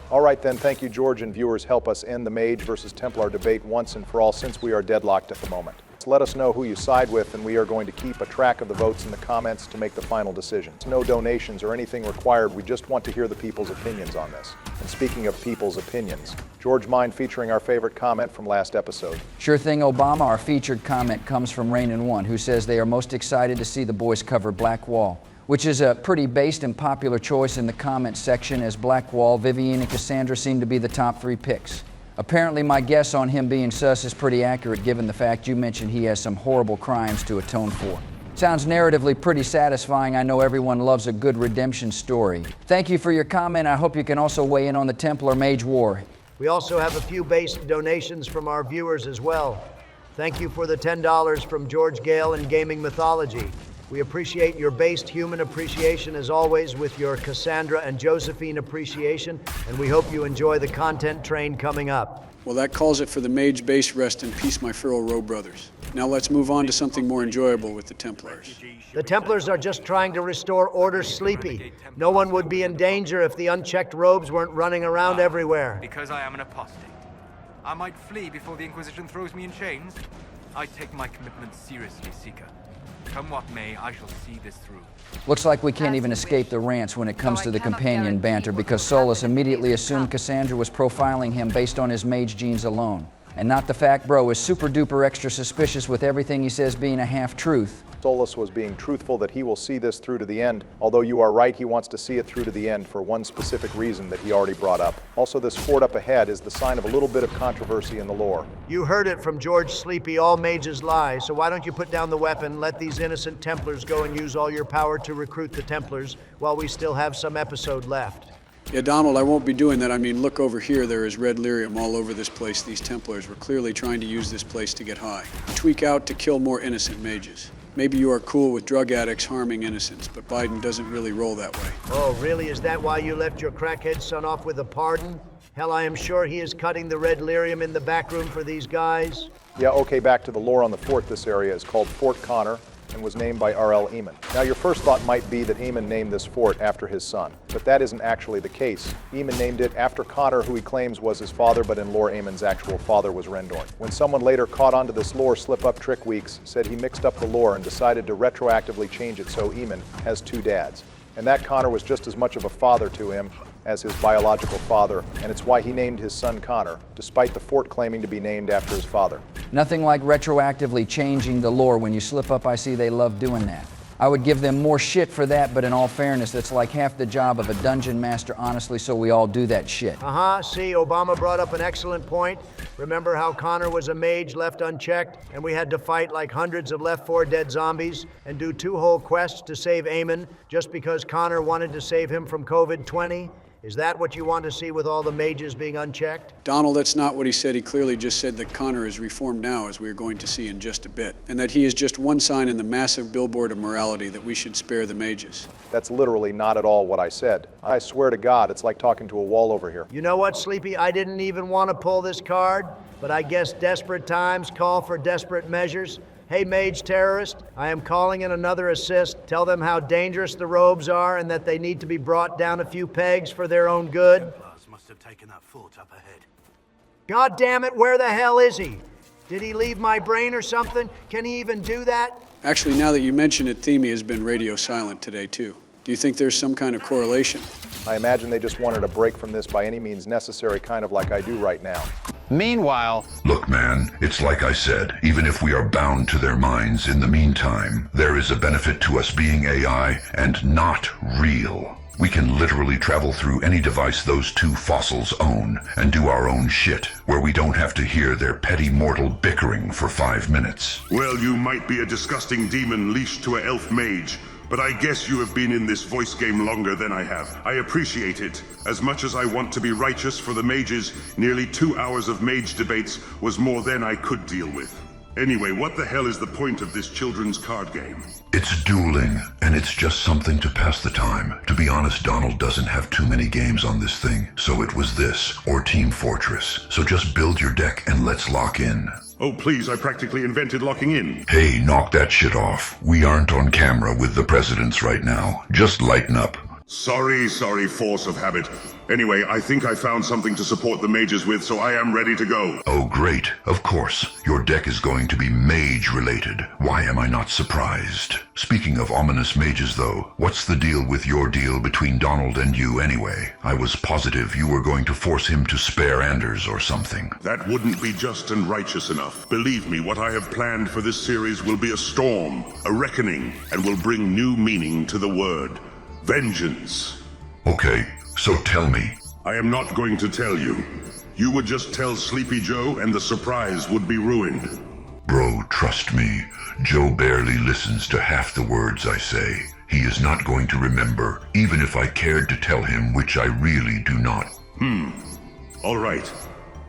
All right, then, thank you, George, and viewers, help us end the mage versus Templar debate once and for all, since we are deadlocked at the moment. Let us know who you side with, and we are going to keep a track of the votes in the comments to make the final decisions. No donations or anything required. We just want to hear the people's opinions on this. And speaking of people's opinions, George, mind featuring our favorite comment from last episode? Sure thing, Obama. Our featured comment comes from Rain&One, who says they are most excited to see the boys cover Black Wall, which is a pretty based and popular choice in the comment section, as Black Wall, Vivienne, and Cassandra seem to be the top 3 picks. Apparently my guess on him being sus is pretty accurate, given the fact you mentioned he has some horrible crimes to atone for. Sounds narratively pretty satisfying. I know everyone loves a good redemption story. Thank you for your comment. I hope you can also weigh in on the Templar Mage War. We also have a few base donations from our viewers as well. Thank you for the $10 from George Gale and Gaming Mythology. We appreciate your based human appreciation as always, with your Cassandra and Josephine appreciation, and we hope you enjoy the content train coming up. Well, that calls it for the mage base. Rest in peace, my feral row brothers. Now let's move on to something more enjoyable with the Templars. The Templars are just trying to restore order, Sleepy. No one would be in danger if the unchecked robes weren't running around everywhere. Because I am an apostate. I might flee before the Inquisition throws me in chains. I take my commitment seriously, Seeker. Come what may, I shall see this through. Looks like we can't even escape the rants when it comes to the companion banter, because Solus immediately assumed Cassandra was profiling him based on his mage genes alone. And not the fact bro is super duper extra suspicious with everything he says being a half-truth. Solus was being truthful that he will see this through to the end, although you are right, he wants to see it through to the end for one specific reason that he already brought up. Also, this fort up ahead is the sign of a little bit of controversy in the lore. You heard it from George Sleepy, all mages lie, so why don't you put down the weapon, let these innocent Templars go and use all your power to recruit the Templars while we still have some episode left. Yeah, Donald, I won't be doing that. I mean, look over here. There is red lyrium all over this place. These Templars were clearly trying to use this place to get high. Tweak out to kill more innocent mages. Maybe you are cool with drug addicts harming innocents, but Biden doesn't really roll that way. Oh, really? Is that why you left your crackhead son off with a pardon? Hell, I am sure he is cutting the red lyrium in the back room for these guys. Yeah, okay, back to the lore on the fort. This area is called Fort Connor and was named by R.L. Eamon. Now, your first thought might be that Eamon named this fort after his son, but that isn't actually the case. Eamon named it after Connor, who he claims was his father, but in lore, Eamon's actual father was Rendorn. When someone later caught onto this lore slip-up trick weeks, said he mixed up the lore and decided to retroactively change it so Eamon has 2 dads. And that Connor was just as much of a father to him as his biological father, and it's why he named his son Connor, despite the fort claiming to be named after his father. Nothing like retroactively changing the lore. When you slip up, I see they love doing that. I would give them more shit for that, but in all fairness, that's like half the job of a dungeon master, honestly, so we all do that shit. See, Obama brought up an excellent point. Remember how Connor was a mage left unchecked, and we had to fight like hundreds of Left 4 Dead zombies and do 2 whole quests to save Eamon just because Connor wanted to save him from COVID-20? Is that what you want to see with all the mages being unchecked? Donald, that's not what he said. He clearly just said that Connor is reformed now, as we are going to see in just a bit, and that he is just one sign in the massive billboard of morality that we should spare the mages. That's literally not at all what I said. I swear to God, it's like talking to a wall over here. You know what, Sleepy? I didn't even want to pull this card, but I guess desperate times call for desperate measures. Hey, mage terrorist, I am calling in another assist. Tell them how dangerous the robes are and that they need to be brought down a few pegs for their own good. Must have taken that fort up ahead. God damn it, where the hell is he? Did he leave my brain or something? Can he even do that? Actually, now that you mention it, Theme has been radio silent today, too. Do you think there's some kind of correlation? I imagine they just wanted a break from this by any means necessary, kind of like I do right now. Meanwhile... Look, man, it's like I said, even if we are bound to their minds in the meantime, there is a benefit to us being AI and not real. We can literally travel through any device those two fossils own and do our own shit, where we don't have to hear their petty mortal bickering for 5 minutes. Well, you might be a disgusting demon leashed to an elf mage, but I guess you have been in this voice game longer than I have. I appreciate it. As much as I want to be righteous for the mages, nearly 2 hours of mage debates was more than I could deal with. Anyway, what the hell is the point of this children's card game? It's dueling, and it's just something to pass the time. To be honest, Donald doesn't have too many games on this thing, so it was this, or Team Fortress. So just build your deck and let's lock in. Oh, please, I practically invented locking in. Hey, knock that shit off. We aren't on camera with the presidents right now. Just lighten up. Sorry, force of habit. Anyway, I think I found something to support the mages with, so I am ready to go. Oh, great. Of course. Your deck is going to be mage-related. Why am I not surprised? Speaking of ominous mages, though, what's the deal with your deal between Donald and you anyway? I was positive you were going to force him to spare Anders or something. That wouldn't be just and righteous enough. Believe me, what I have planned for this series will be a storm, a reckoning, and will bring new meaning to the word. Vengeance. Okay, so tell me. I am not going to tell you. You would just tell Sleepy Joe and the surprise would be ruined. Bro, trust me. Joe barely listens to half the words I say. He is not going to remember, even if I cared to tell him, which I really do not. All right.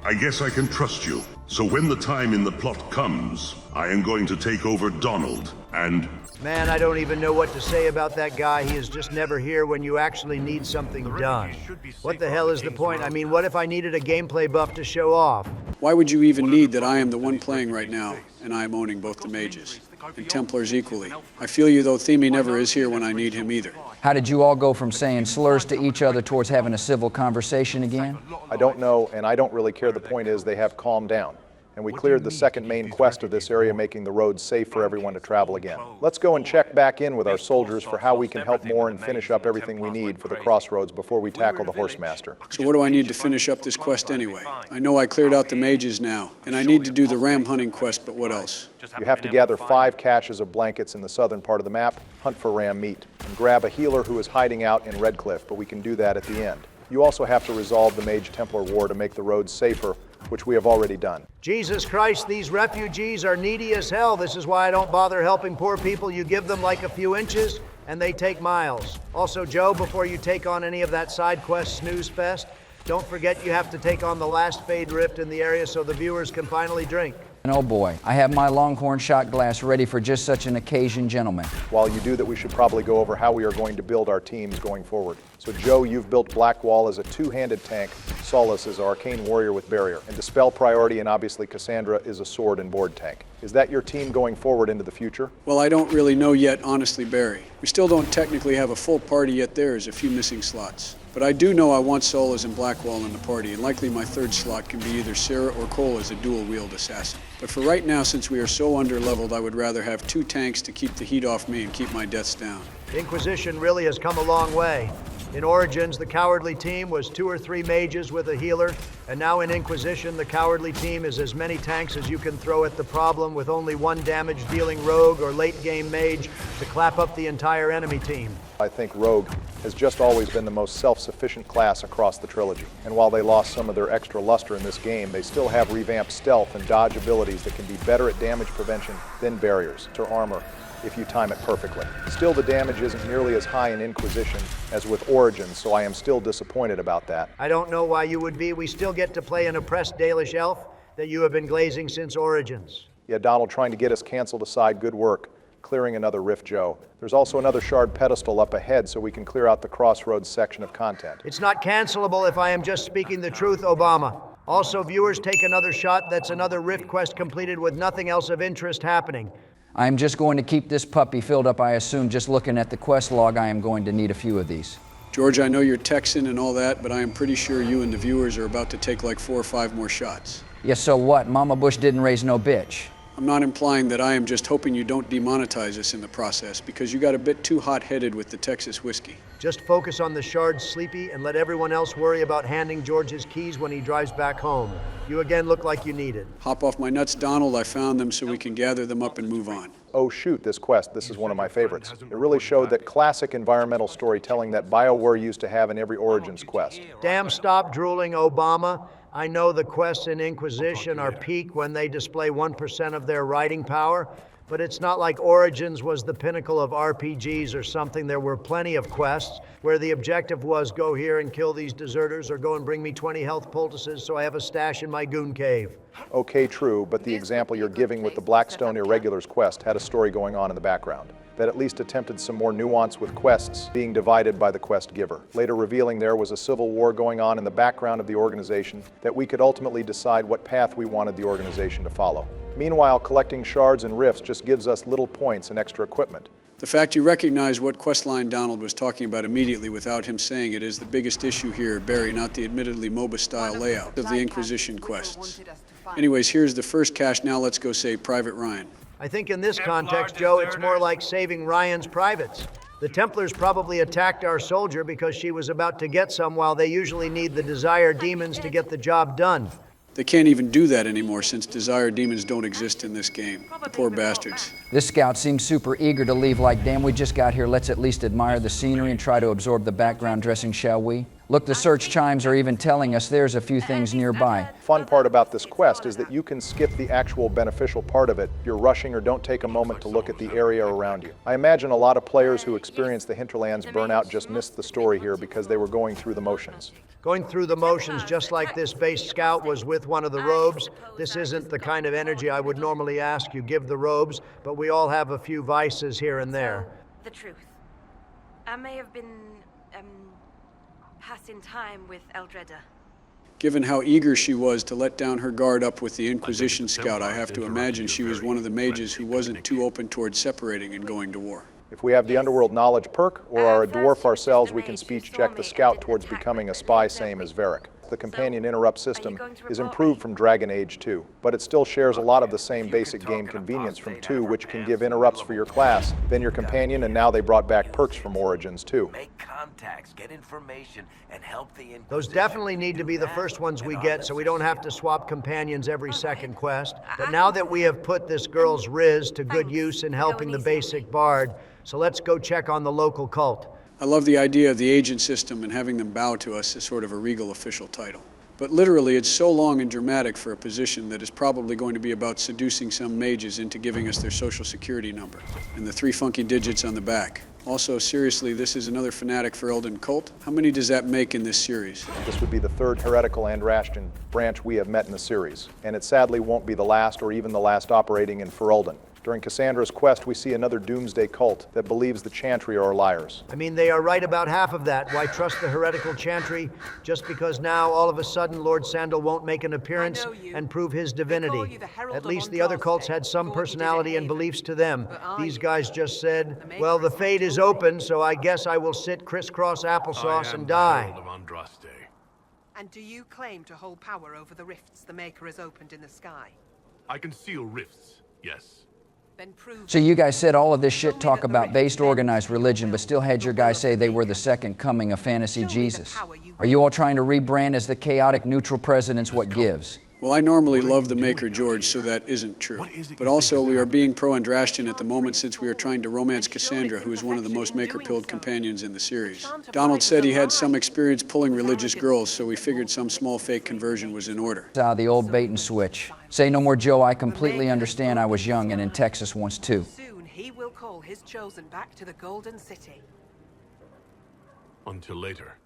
I guess I can trust you. So when the time in the plot comes, I am going to take over Donald, and... Man, I don't even know what to say about that guy. He is just never here when you actually need something done. What the hell is the point? I mean, what if I needed a gameplay buff to show off? Why would you even need that I am the one playing right now, and I am owning both the mages? And Templars equally. I feel you, though Theme never is here when I need him either. How did you all go from saying slurs to each other towards having a civil conversation again? I don't know, and I don't really care. The point is they have calmed down. And we cleared the second main quest of this area, making the roads safe for everyone to travel again. Let's go and check back in with our soldiers for how we can help more and finish up everything we need for the crossroads before we tackle the Horsemaster. So what do I need to finish up this quest anyway? I know I cleared out the mages now, and I need to do the ram hunting quest, but what else? You have to gather 5 caches of blankets in the southern part of the map, hunt for ram meat, and grab a healer who is hiding out in Redcliffe, but we can do that at the end. You also have to resolve the Mage-Templar War to make the roads safer, which we have already done. Jesus Christ, these refugees are needy as hell. This is why I don't bother helping poor people. You give them like a few inches, and they take miles. Also, Joe, before you take on any of that side quest snooze fest, don't forget you have to take on the last Fade Rift in the area so the viewers can finally drink. And oh boy, I have my Longhorn shot glass ready for just such an occasion, gentlemen. While you do that, we should probably go over how we are going to build our teams going forward. So Joe, you've built Blackwall as a 2-handed tank, Solace is an arcane warrior with barrier, and Dispel priority, and obviously Cassandra is a sword and board tank. Is that your team going forward into the future? Well, I don't really know yet, honestly, Barry. We still don't technically have a full party yet. There's a few missing slots. But I do know I want Solas and Blackwall in the party, and likely my third slot can be either Sarah or Cole as a dual-wield assassin. But for right now, since we are so under-leveled, I would rather have 2 tanks to keep the heat off me and keep my deaths down. Inquisition really has come a long way. In Origins, the Cowardly team was 2 or 3 mages with a healer, and now in Inquisition, the Cowardly team is as many tanks as you can throw at the problem with only 1 damage-dealing rogue or late-game mage to clap up the entire enemy team. I think Rogue has just always been the most self-sufficient class across the trilogy. And while they lost some of their extra luster in this game, they still have revamped stealth and dodge abilities that can be better at damage prevention than barriers or armor if you time it perfectly. Still, the damage isn't nearly as high in Inquisition as with Origins, so I am still disappointed about that. I don't know why you would be. We still get to play an oppressed Dalish elf that you have been glazing since Origins. Yeah, Donald trying to get us canceled aside, good work. Clearing another rift, Joe. There's also another shard pedestal up ahead so we can clear out the crossroads section of content. It's not cancelable if I am just speaking the truth, Obama. Also, viewers, take another shot. That's another rift quest completed with nothing else of interest happening. I'm just going to keep this puppy filled up, I assume. Just looking at the quest log, I am going to need a few of these. George, I know you're Texan and all that, but I am pretty sure you and the viewers are about to take like 4 or 5 more shots. Yeah, so what? Mama Bush didn't raise no bitch. I'm not implying that I am, just hoping you don't demonetize us in the process, because you got a bit too hot-headed with the Texas whiskey. Just focus on the shards, Sleepy, and let everyone else worry about handing George his keys when he drives back home. You again look like you need it. Hop off my nuts, Donald. I found them so we can gather them up and move on. Oh shoot, this quest, this is one of my favorites. It really showed that classic environmental storytelling that BioWare used to have in every Origins quest. Damn, stop drooling, Obama. I know the quests in Inquisition are peak when they display 1% of their writing power, but it's not like Origins was the pinnacle of RPGs or something. There were plenty of quests where the objective was go here and kill these deserters or go and bring me 20 health poultices so I have a stash in my goon cave. Okay, true, but the example you're giving with the Blackstone Irregulars quest had a story going on in the background that at least attempted some more nuance with quests being divided by the quest giver, later revealing there was a civil war going on in the background of the organization that we could ultimately decide what path we wanted the organization to follow. Meanwhile, collecting shards and rifts just gives us little points and extra equipment. The fact you recognize what questline Donald was talking about immediately without him saying it is the biggest issue here, Barry, not the admittedly MOBA-style layout of the Inquisition quests. Anyways, here's the first cache. Now let's go save Private Ryan. I think in this context, Joe, it's more like saving Ryan's privates. The Templars probably attacked our soldier because she was about to get some, while they usually need the Desire demons to get the job done. They can't even do that anymore since Desire demons don't exist in this game. The poor bastards. This scout seems super eager to leave, like, damn, we just got here, let's at least admire the scenery and try to absorb the background dressing, shall we? Look, the search chimes are even telling us there's a few things nearby. Fun part about this quest is that you can skip the actual beneficial part of it if you're rushing or don't take a moment to look at the area around you. I imagine a lot of players who experienced the Hinterlands burnout just missed the story here because they were going through the motions. Going through the motions just like this base scout was with one of the robes. This isn't the kind of energy I would normally ask you give the robes, but we all have a few vices here and there. The truth. I may have been, passing time with Eldreda. Given how eager she was to let down her guard up with the Inquisition scout, I have to imagine she was one of the mages who wasn't too open towards separating and going to war. If we have the underworld knowledge perk or are a dwarf ourselves, we can speech check the scout towards becoming a spy, same as Varric. The companion interrupt system is improved from Dragon Age 2, but it still shares a lot of the same basic game convenience from 2, which can give interrupts for your class, then your companion, and now they brought back perks from Origins too. Make contacts, get information, and help the Inquisition. Those definitely need to be the first ones we get so we don't have to swap companions every second quest. But now that we have put this girl's Riz to good use in helping the basic bard, so let's go check on the local cult. I love the idea of the agent system and having them bow to us as sort of a regal official title. But literally, it's so long and dramatic for a position that is probably going to be about seducing some mages into giving us their social security number and the 3 funky digits on the back. Also, seriously, this is another fanatic for Elden cult? How many does that make in this series? This would be the 3rd heretical Andrastian branch we have met in the series, and it sadly won't be the last or even the last operating in Ferelden. During Cassandra's quest, we see another doomsday cult that believes the Chantry are liars. I mean, they are right about half of that. Why trust the heretical Chantry just because now, all of a sudden, Lord Sandal won't make an appearance and prove his divinity? At least the other cults had some personality and beliefs to them. These guys just said, well, the fate is open, so I guess I will sit crisscross applesauce and die. And do you claim to hold power over the rifts the Maker has opened in the sky? I can seal rifts, yes. So you guys said all of this shit talk about based organized religion, but still had your guys say they were the second coming of fantasy Jesus. Are you all trying to rebrand as the chaotic neutral presidents what gives? Well, I normally love the Maker, George, so that isn't true. But also, we are being pro-Andrastian at the moment since we are trying to romance Cassandra, who is one of the most Maker-pilled companions in the series. Donald said he had some experience pulling religious girls, so we figured some small fake conversion was in order. The old bait and switch. Say no more, Joe. I completely understand. I was young and in Texas once too. Soon he will call his chosen back to the Golden City. Until later.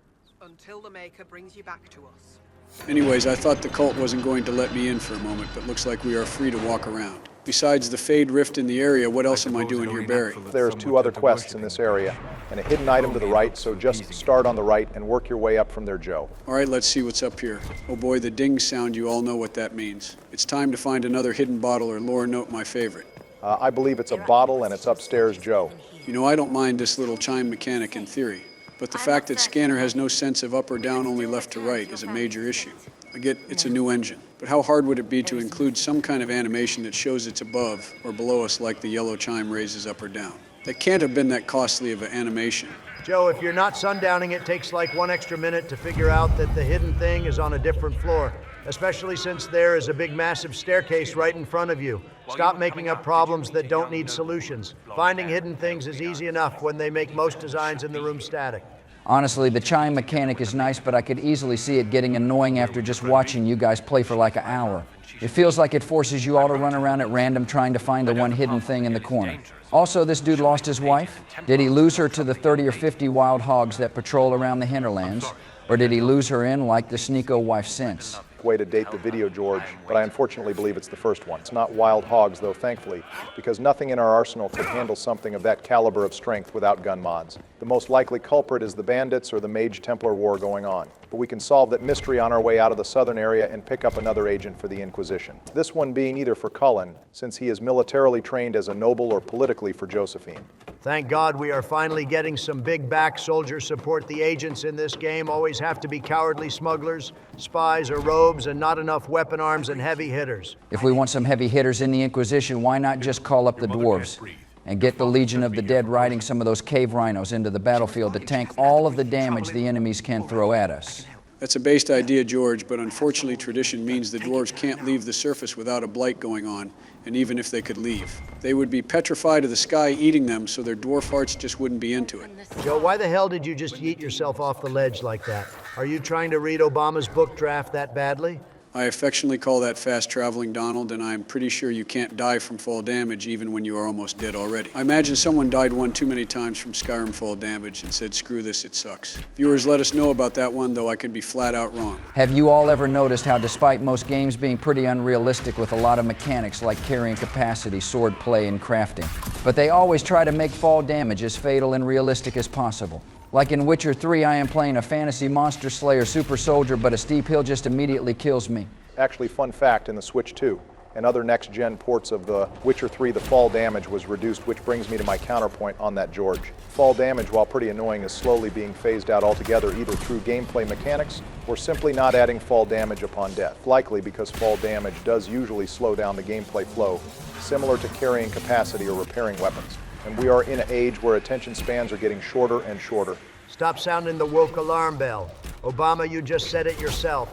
Until the Maker brings you back to us. Anyways, I thought the cult wasn't going to let me in for a moment, but looks like we are free to walk around. Besides the Fade Rift in the area, what else am I doing here, Barry? There's 2 other quests in this area, and a hidden item to the right, so just start on the right and work your way up from there, Joe. All right, let's see what's up here. Oh boy, the ding sound, you all know what that means. It's time to find another hidden bottle or lore note, my favorite. I believe it's a bottle, and it's upstairs, Joe. You know, I don't mind this little chime mechanic in theory, but the fact that Scanner has no sense of up or down, only left to right, is a major issue. I get it's a new engine, but how hard would it be to include some kind of animation that shows it's above or below us, like the yellow chime raises up or down? That can't have been that costly of an animation. Joe, if you're not sundowning, it takes like 1 extra minute to figure out that the hidden thing is on a different floor, especially since there is a big massive staircase right in front of you. Stop making up problems that don't need solutions. Finding hidden things is easy enough when they make most designs in the room static. Honestly, the chime mechanic is nice, but I could easily see it getting annoying after just watching you guys play for like an hour. It feels like it forces you all to run around at random trying to find the one hidden thing in the corner. Also, this dude lost his wife. Did he lose her to the 30 or 50 wild hogs that patrol around the Hinterlands? Or did he lose her in like the Sneeko wife since? Way to date the video, George, but I unfortunately believe it's the first one. It's not wild hogs, though, thankfully, because nothing in our arsenal could handle something of that caliber of strength without gun mods. The most likely culprit is the bandits or the Mage-Templar war going on, but we can solve that mystery on our way out of the southern area and pick up another agent for the Inquisition. This one being either for Cullen, since he is militarily trained as a noble, or politically for Josephine. Thank God we are finally getting some big back soldier support. The agents in this game always have to be cowardly smugglers, spies, or rogues, and not enough weapon arms and heavy hitters. If we want some heavy hitters in the Inquisition, why not just call up the dwarves and get the Legion of the Dead riding some of those cave rhinos into the battlefield to tank all of the damage the enemies can throw at us? That's a based idea, George, but unfortunately tradition means the dwarves can't leave the surface without a blight going on, and even if they could leave. They would be petrified of the sky eating them, so their dwarf hearts just wouldn't be into it. Joe, why the hell did you just yeet yourself off the ledge like that? Are you trying to read Obama's book draft that badly? I affectionately call that fast traveling, Donald, and I'm pretty sure you can't die from fall damage even when you are almost dead already. I imagine someone died one too many times from Skyrim fall damage and said, screw this, it sucks. Viewers, let us know about that one, though I could be flat out wrong. Have you all ever noticed how despite most games being pretty unrealistic with a lot of mechanics like carrying capacity, sword play, and crafting, but they always try to make fall damage as fatal and realistic as possible? Like in Witcher 3, I am playing a fantasy monster slayer super soldier, but a steep hill just immediately kills me. Actually, fun fact, in the Switch 2 and other next-gen ports of the Witcher 3, the fall damage was reduced, which brings me to my counterpoint on that, George. Fall damage, while pretty annoying, is slowly being phased out altogether, either through gameplay mechanics or simply not adding fall damage upon death. Likely because fall damage does usually slow down the gameplay flow, similar to carrying capacity or repairing weapons. And we are in an age where attention spans are getting shorter and shorter. Stop sounding the woke alarm bell. Obama, you just said it yourself.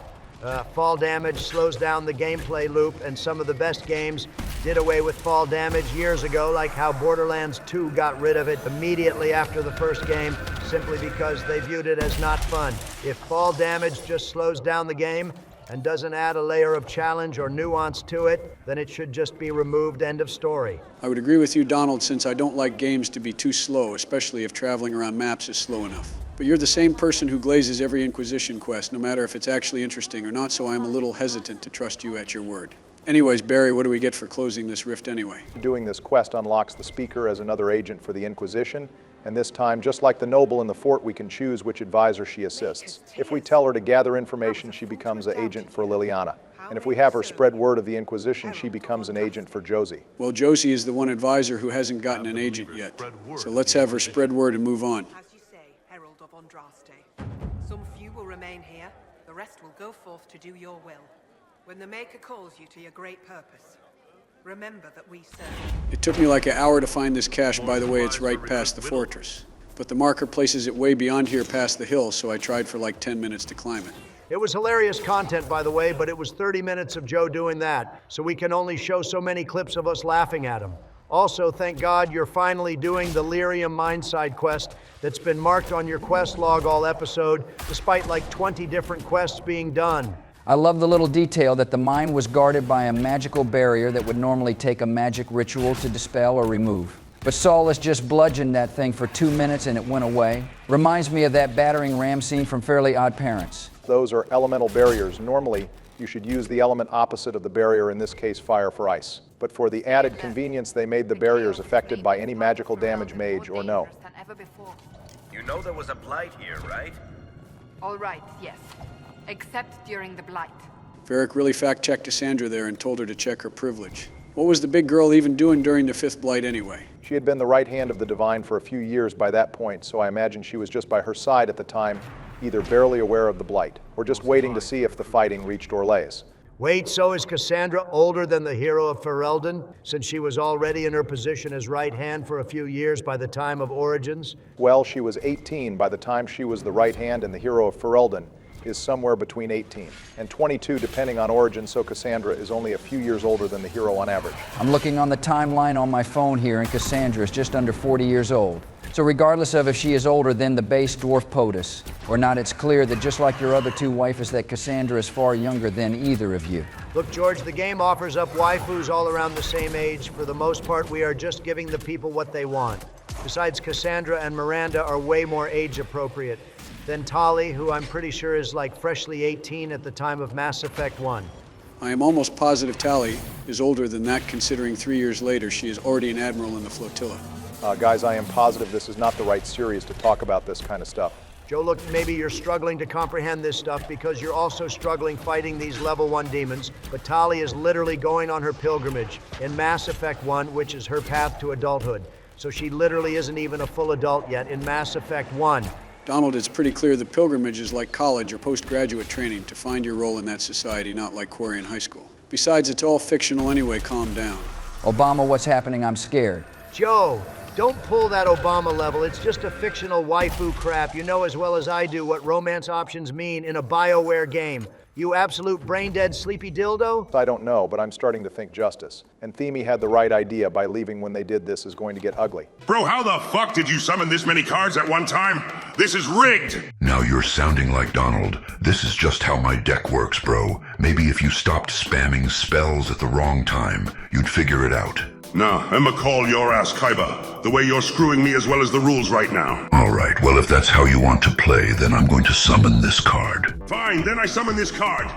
Fall damage slows down the gameplay loop, and some of the best games did away with fall damage years ago, like how Borderlands 2 got rid of it immediately after the first game, simply because they viewed it as not fun. If fall damage just slows down the game and doesn't add a layer of challenge or nuance to it, then it should just be removed, end of story. I would agree with you, Donald, since I don't like games to be too slow, especially if traveling around maps is slow enough. But you're the same person who glazes every Inquisition quest, no matter if it's actually interesting or not, so I'm a little hesitant to trust you at your word. Anyways, Barry, what do we get for closing this rift anyway? Doing this quest unlocks the Speaker as another agent for the Inquisition, and this time, just like the noble in the fort, we can choose which advisor she assists. If we tell her to gather information, she becomes an agent for Liliana. And if we have her spread word of the Inquisition, she becomes an agent for Josie. Well, Josie is the one advisor who hasn't gotten an agent yet. So let's have her spread word and move on. As you say, Herald of Andraste. Some few will remain here, the rest will go forth to do your will. When the Maker calls you to your great purpose, remember that we serve. It took me like an hour to find this cache. By the way, it's right past the fortress. But the marker places it way beyond here past the hill, so I tried for like 10 minutes to climb it. It was hilarious content, by the way, but it was 30 minutes of Joe doing that, so we can only show so many clips of us laughing at him. Also, thank God you're finally doing the Lyrium mine side quest that's been marked on your quest log all episode, despite like 20 different quests being done. I love the little detail that the mine was guarded by a magical barrier that would normally take a magic ritual to dispel or remove. But Saulus just bludgeoned that thing for 2 minutes and it went away. Reminds me of that battering ram scene from Fairly Odd Parents. Those are elemental barriers. Normally, you should use the element opposite of the barrier, in this case, fire for ice. But for the added convenience, they made the barriers affected by any magical damage, mage or no. You know there was a blight here, right? All right, yes. Except during the blight. Varric really fact-checked Cassandra there and told her to check her privilege. What was the big girl even doing during the 5th blight anyway? She had been the right hand of the Divine for a few years by that point, so I imagine she was just by her side at the time, either barely aware of the blight, or just waiting to see if the fighting reached Orlais. Wait, so is Cassandra older than the hero of Ferelden, since she was already in her position as right hand for a few years by the time of Origins? Well, she was 18 by the time she was the right hand, and the hero of Ferelden is somewhere between 18 and 22 depending on origin, so Cassandra is only a few years older than the hero on average. I'm looking on the timeline on my phone here, and Cassandra is just under 40 years old. So regardless of if she is older than the base dwarf POTUS or not, it's clear that just like your other two waifus, that Cassandra is far younger than either of you. Look, George, the game offers up waifus all around the same age. For the most part, we are just giving the people what they want. Besides, Cassandra and Miranda are way more age appropriate than Tali, who I'm pretty sure is like freshly 18 at the time of Mass Effect 1. I am almost positive Tali is older than that, considering 3 years later she is already an admiral in the flotilla. Guys, I am positive this is not the right series to talk about this kind of stuff. Joe, look, maybe you're struggling to comprehend this stuff because you're also struggling fighting these level 1 demons, but Tali is literally going on her pilgrimage in Mass Effect 1, which is her path to adulthood. So she literally isn't even a full adult yet in Mass Effect 1. Donald, it's pretty clear the pilgrimage is like college or postgraduate training to find your role in that society, not like Quarian High School. Besides, it's all fictional anyway, calm down. Obama, what's happening? I'm scared. Joe, don't pull that Obama level. It's just a fictional waifu crap. You know as well as I do what romance options mean in a BioWare game. You absolute brain-dead sleepy dildo? I don't know, but I'm starting to think justice. And Themi had the right idea by leaving when they did this is going to get ugly. Bro, how the fuck did you summon this many cards at one time? This is rigged! Now you're sounding like Donald. This is just how my deck works, bro. Maybe if you stopped spamming spells at the wrong time, you'd figure it out. Nah, I'ma call your ass Kaiba. The way you're screwing me as well as the rules right now. Alright, well if that's how you want to play, then I'm going to summon this card. Fine, then I summon this card.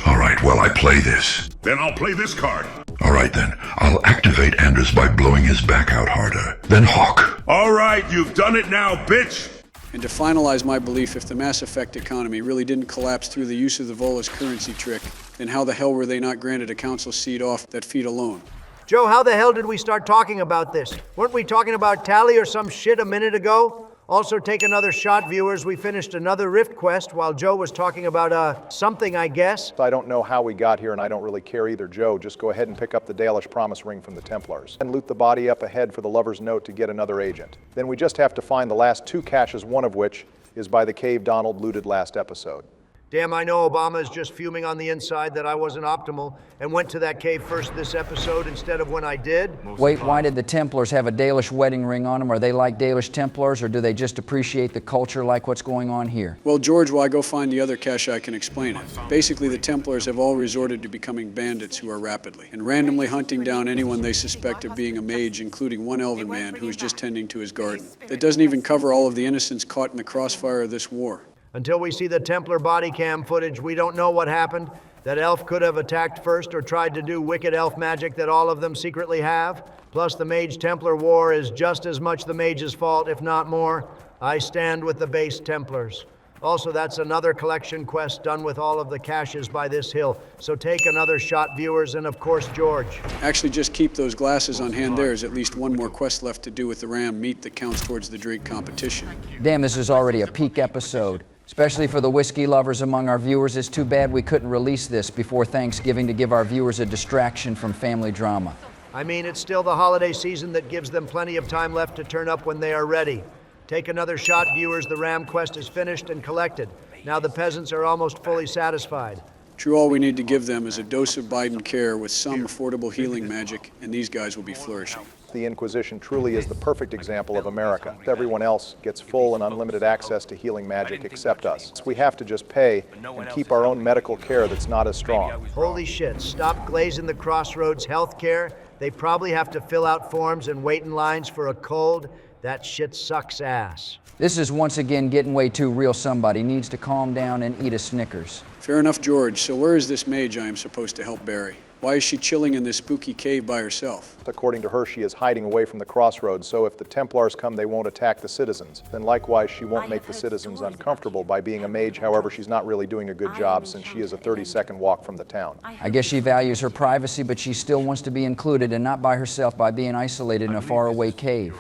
Alright, well I play this. Then I'll play this card. Alright then, I'll activate Anders by blowing his back out harder. Then Hawk. Alright, you've done it now, bitch! And to finalize my belief, if the Mass Effect economy really didn't collapse through the use of the Volus currency trick, then how the hell were they not granted a council seat off that feat alone? Joe, how the hell did we start talking about this? Weren't we talking about Tali or some shit a minute ago? Also, take another shot, viewers. We finished another Rift quest while Joe was talking about, something, I guess. I don't know how we got here, and I don't really care either, Joe. Just go ahead and pick up the Dalish promise ring from the Templars. And loot the body up ahead for the Lover's Note to get another agent. Then we just have to find the last 2 caches, one of which is by the cave Donald looted last episode. Damn, I know Obama is just fuming on the inside that I wasn't optimal and went to that cave first this episode instead of when I did. Wait, why did the Templars have a Dalish wedding ring on them? Are they like Dalish Templars, or do they just appreciate the culture like what's going on here? Well, George, while I go find the other cache, I can explain it. Basically, the Templars have all resorted to becoming bandits who are rapidly and randomly hunting down anyone they suspect of being a mage, including one elven man who is just tending to his garden. That doesn't even cover all of the innocents caught in the crossfire of this war. Until we see the Templar body cam footage, we don't know what happened. That elf could have attacked first or tried to do wicked elf magic that all of them secretly have. Plus, the Mage-Templar war is just as much the mage's fault, if not more. I stand with the base Templars. Also, that's another collection quest done with all of the caches by this hill. So take another shot, viewers, and of course, George. Actually, just keep those glasses on hand. There's at least one more quest left to do with the Ram meet that counts towards the Drake competition. Damn, this is already a peak episode. Especially for the whiskey lovers among our viewers. It's too bad we couldn't release this before Thanksgiving to give our viewers a distraction from family drama. I mean, it's still the holiday season that gives them plenty of time left to turn up when they are ready. Take another shot, viewers. The Ram quest is finished and collected. Now the peasants are almost fully satisfied. True, all we need to give them is a dose of Biden care with some affordable healing magic, and these guys will be flourishing. The Inquisition truly is the perfect example of America. Everyone else gets full and unlimited access to healing magic except us. We have to just pay and keep our own medical care that's not as strong. Holy shit, stop glazing the Crossroads healthcare. They probably have to fill out forms and wait in lines for a cold. That shit sucks ass. This is once again getting way too real. Somebody needs to calm down and eat a Snickers. Fair enough, George. So where is this mage I am supposed to help bury? Why is she chilling in this spooky cave by herself? According to her, she is hiding away from the Crossroads, so if the Templars come, they won't attack the citizens. Then likewise, she won't make the citizens uncomfortable by being a mage. However, she's not really doing a good job since she is a 30-second walk from the town. I guess she values her privacy, but she still wants to be included and not by herself by being isolated in a faraway cave.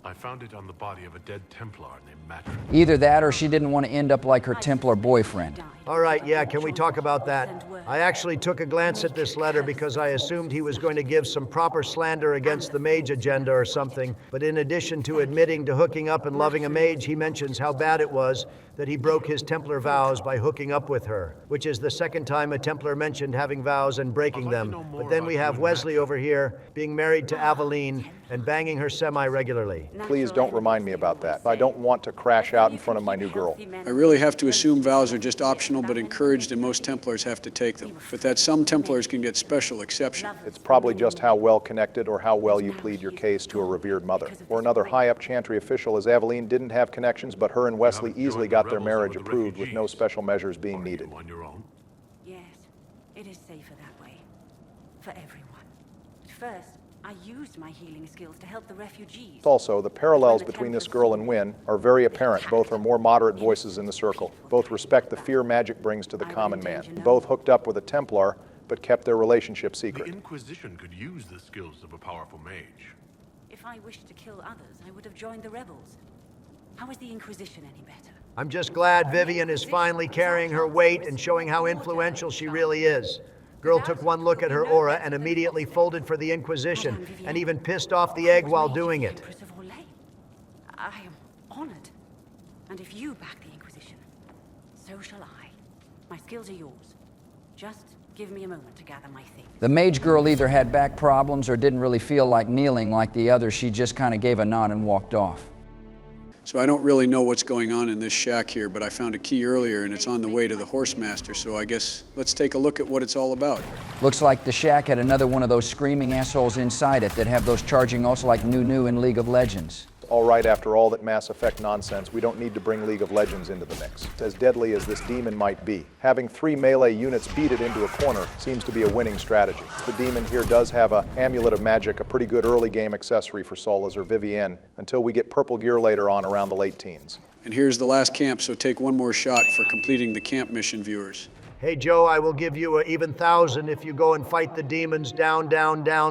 I found it on the body of a dead Templar named Matron. Either that or she didn't want to end up like her Templar boyfriend. All right, yeah, can we talk about that? I actually took a glance at this letter because I assumed he was going to give some proper slander against the mage agenda or something, but in addition to admitting to hooking up and loving a mage, he mentions how bad it was that he broke his Templar vows by hooking up with her, which is the second time a Templar mentioned having vows and breaking them. But then we have Wesley over here being married to Aveline and banging her semi-regularly. Please don't remind me about that. I don't want to crash out in front of my new girl. I really have to assume vows are just optional but encouraged, and most Templars have to take them. But that some Templars can get special exception. It's probably just how well connected or how well you plead your case to a revered mother. Or another high-up Chantry official, as Aveline didn't have connections, but her and Wesley easily got their marriage approved with no special measures being needed. Yes, it is safer that way. For everyone. First, I used my healing skills to help the refugees. Also, the parallels between this girl and Wynne are very apparent. Both are more moderate voices in the circle. Both respect the fear magic brings to the common man. Both hooked up with a Templar, but kept their relationship secret. The Inquisition could use the skills of a powerful mage. If I wished to kill others, I would have joined the rebels. How is the Inquisition any better? I'm just glad Vivian is finally carrying her weight and showing how influential she really is. Girl took one look at her aura and immediately folded for the Inquisition, and even pissed off the egg while doing it. I am honored. And if you back the Inquisition, so shall I. My skills are yours. Just give me a moment to gather my things. The mage girl either had back problems or didn't really feel like kneeling like the others. She just kind of gave a nod and walked off. So I don't really know what's going on in this shack here, but I found a key earlier and it's on the way to the Horsemaster, so I guess let's take a look at what it's all about. Looks like the shack had another one of those screaming assholes inside it that have those charging also like New in League of Legends. All right, after all that Mass Effect nonsense, we don't need to bring League of Legends into the mix. As deadly as this demon might be, having 3 melee units beat it into a corner seems to be a winning strategy. The demon here does have a Amulet of Magic, a pretty good early game accessory for Solas or Vivienne, until we get purple gear later on around the late teens. And here's the last camp, so take one more shot for completing the camp mission, viewers. Hey Joe, I will give you an even 1,000 if you go and fight the demons down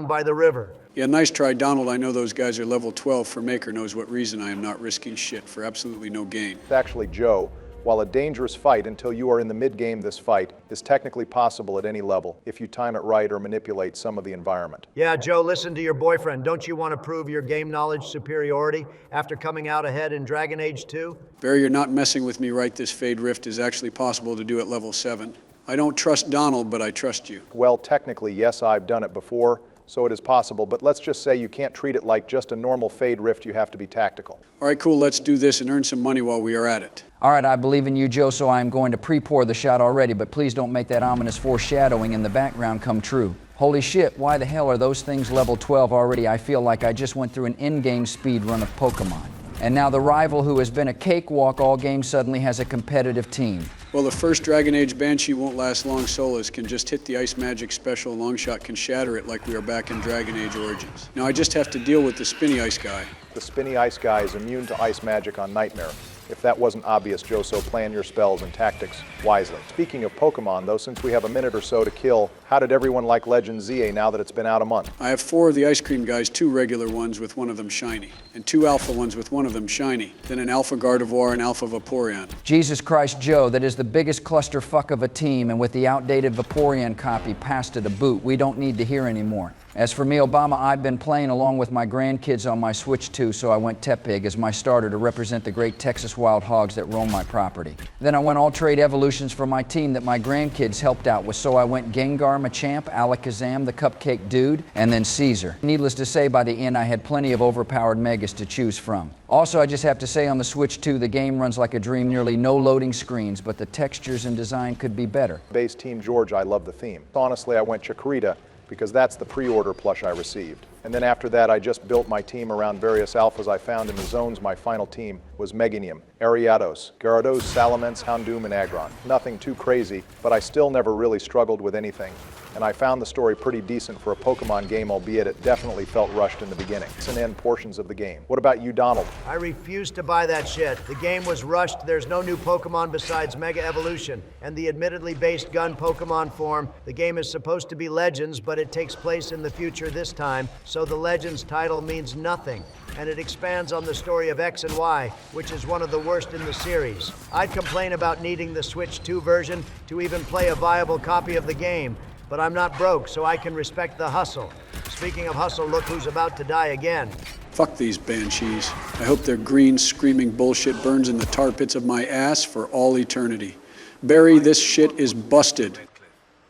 by the river. Yeah, nice try, Donald. I know those guys are level 12 for Maker knows what reason I am not risking shit for absolutely no gain. It's actually Joe. While a dangerous fight until you are in the mid-game, this fight is technically possible at any level if you time it right or manipulate some of the environment. Yeah, Joe, listen to your boyfriend. Don't you want to prove your game knowledge superiority after coming out ahead in Dragon Age 2? Barry, you're not messing with me, right? This Fade Rift is actually possible to do at level 7. I don't trust Donald, but I trust you. Well, technically, yes, I've done it before, so it is possible, but let's just say you can't treat it like just a normal Fade Rift. You have to be tactical. All right, cool, let's do this and earn some money while we are at it. All right, I believe in you, Joe, so I'm going to pre-pour the shot already, but please don't make that ominous foreshadowing in the background come true. Holy shit, why the hell are those things level 12 already? I feel like I just went through an in-game speed run of Pokemon. And now the rival who has been a cakewalk all game suddenly has a competitive team. Well, the first Dragon Age Banshee won't last long. Solas can just hit the Ice Magic special. Longshot can shatter it like we are back in Dragon Age Origins. Now I just have to deal with the Spinny Ice guy. The Spinny Ice guy is immune to Ice Magic on Nightmare. If that wasn't obvious, Joe, so plan your spells and tactics wisely. Speaking of Pokemon, though, since we have a minute or so to kill, how did everyone like Legend ZA now that it's been out a month? I have 4 of the ice cream guys, 2 regular ones with one of them shiny, and 2 alpha ones with one of them shiny, then an alpha Gardevoir and alpha Vaporeon. Jesus Christ, Joe, that is the biggest clusterfuck of a team, and with the outdated Vaporeon copy passed it a boot, we don't need to hear anymore. As for me, Obama, I've been playing along with my grandkids on my Switch 2, so I went Tepig as my starter to represent the great Texas wild hogs that roam my property. Then I went all-trade evolutions for my team that my grandkids helped out with, so I went Gengar, Machamp, Alakazam, the Cupcake Dude, and then Caesar. Needless to say, by the end, I had plenty of overpowered megas to choose from. Also, I just have to say on the Switch 2, the game runs like a dream, nearly no loading screens, but the textures and design could be better. Base Team George, I love the theme. Honestly, I went Chikorita because that's the pre-order plush I received. And then after that, I just built my team around various alphas I found in the zones. My final team was Meganium, Ariados, Gyarados, Salamence, Houndoom, and Aggron. Nothing too crazy, but I still never really struggled with anything. And I found the story pretty decent for a Pokemon game, albeit it definitely felt rushed in the beginning. It's an end portions of the game. What about you, Donald? I refuse to buy that shit. The game was rushed. There's no new Pokemon besides Mega Evolution. And the admittedly based gun Pokemon form, the game is supposed to be Legends, but it takes place in the future this time, so the Legends title means nothing. and it expands on the story of X and Y, which is one of the worst in the series. I'd complain about needing the Switch 2 version to even play a viable copy of the game, but I'm not broke, so I can respect the hustle. Speaking of hustle, look who's about to die again. Fuck these banshees. I hope their green, screaming bullshit burns in the tar pits of my ass for all eternity. Barry, this shit is busted.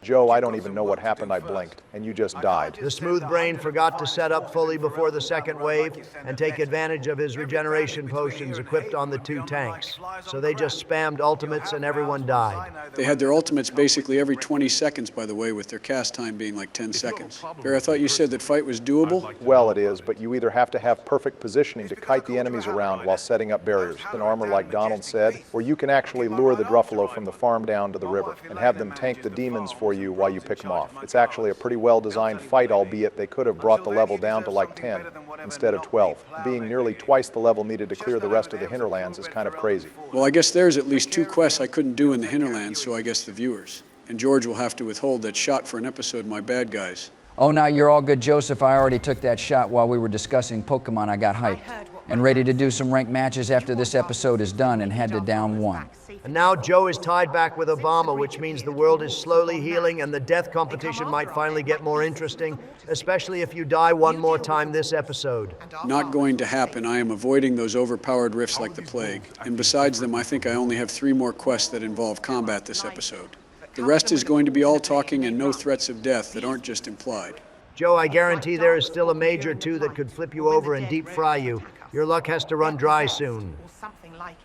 Joe, I don't even know what happened. I blinked, and you just died. The smooth brain forgot to set up fully before the second wave and take advantage of his regeneration potions equipped on the 2 tanks. So they just spammed ultimates and everyone died. They had their ultimates basically every 20 seconds, by the way, with their cast time being like 10 seconds. Barry, I thought you said that fight was doable? Well, it is, but you either have to have perfect positioning to kite the enemies around while setting up barriers, in armor like Donald said, or you can actually lure the Druffalo from the farm down to the river and have them tank the demons for you while you pick them off. It's actually a pretty well-designed fight, albeit they could have brought the level down to like 10 instead of 12. Being nearly twice the level needed to clear the rest of the Hinterlands is kind of crazy. Well, I guess there's at least 2 quests I couldn't do in the Hinterlands, so I guess the viewers. And George will have to withhold that shot for an episode of My Bad Guys. Oh, now you're all good, Joseph. I already took that shot while we were discussing Pokemon. I got hyped and ready to do some ranked matches after this episode is done and had to down 1. And now Joe is tied back with Obama, which means the world is slowly healing and the death competition might finally get more interesting, especially if you die one more time this episode. Not going to happen. I am avoiding those overpowered rifts like the plague. And besides them, I think I only have 3 more quests that involve combat this episode. The rest is going to be all talking and no threats of death that aren't just implied. Joe, I guarantee there is still a mage or 2 that could flip you over and deep fry you. Your luck has to run dry soon. Or something like it.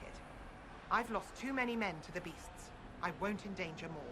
I've lost too many men to the beasts. I won't endanger more.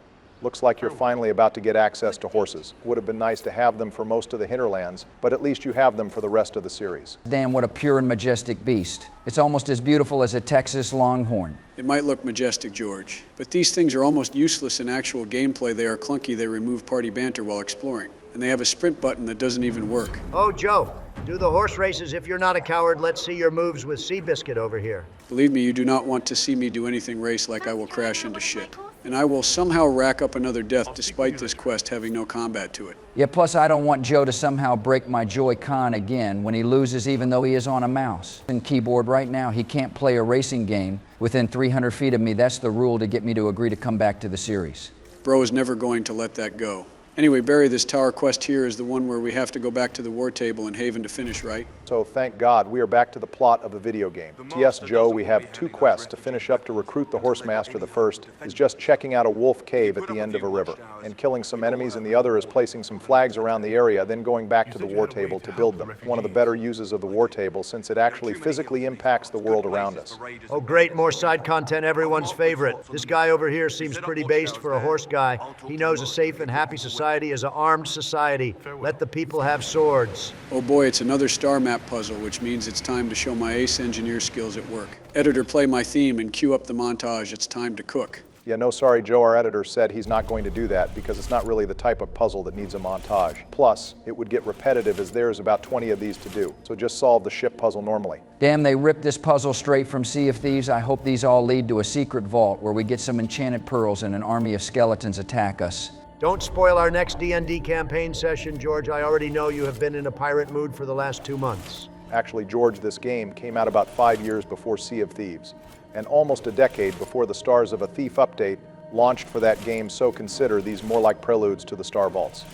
Looks like you're finally about to get access to horses. Would have been nice to have them for most of the Hinterlands, but at least you have them for the rest of the series. Damn, what a pure and majestic beast. It's almost as beautiful as a Texas Longhorn. It might look majestic, George, but these things are almost useless in actual gameplay. They are clunky. They remove party banter while exploring. And they have a sprint button that doesn't even work. Oh, Joe, do the horse races if you're not a coward. Let's see your moves with Seabiscuit over here. Believe me, you do not want to see me do anything race like I will crash into shit. And I will somehow rack up another death despite this quest having no combat to it. Yeah, plus I don't want Joe to somehow break my Joy-Con again when he loses even though he is on a mouse and keyboard right now. He can't play a racing game within 300 feet of me. That's the rule to get me to agree to come back to the series. Bro is never going to let that go. Anyway, Barry, this tower quest here is the one where we have to go back to the war table in Haven to finish, right? So thank God we are back to the plot of a video game. Yes, Joe, we have 2 quests to finish up to recruit the Horsemaster. The first is just checking out a wolf cave at the end of a river and killing some enemies, and the other is placing some flags around the area, then going back to the war table to build them. One of the better uses of the war table since it actually physically impacts the world around us. Oh great, more side content, everyone's favorite. This guy over here seems pretty based for a horse guy. He knows a safe and happy society is an armed society. Let the people have swords. Oh boy, it's another star map puzzle, which means it's time to show my ace engineer skills at work. Editor, play my theme and cue up the montage. It's time to cook. Yeah, no, sorry, Joe, our editor said he's not going to do that because it's not really the type of puzzle that needs a montage. Plus, it would get repetitive as there's about 20 of these to do. So just solve the ship puzzle normally. Damn, they ripped this puzzle straight from Sea of Thieves. I hope these all lead to a secret vault where we get some enchanted pearls and an army of skeletons attack us. Don't spoil our next D&D campaign session, George. I already know you have been in a pirate mood for the last 2 months. Actually, George, this game came out about 5 years before Sea of Thieves, and almost a decade before the Stars of a Thief update launched for that game, so consider these more like preludes to the Star Vaults.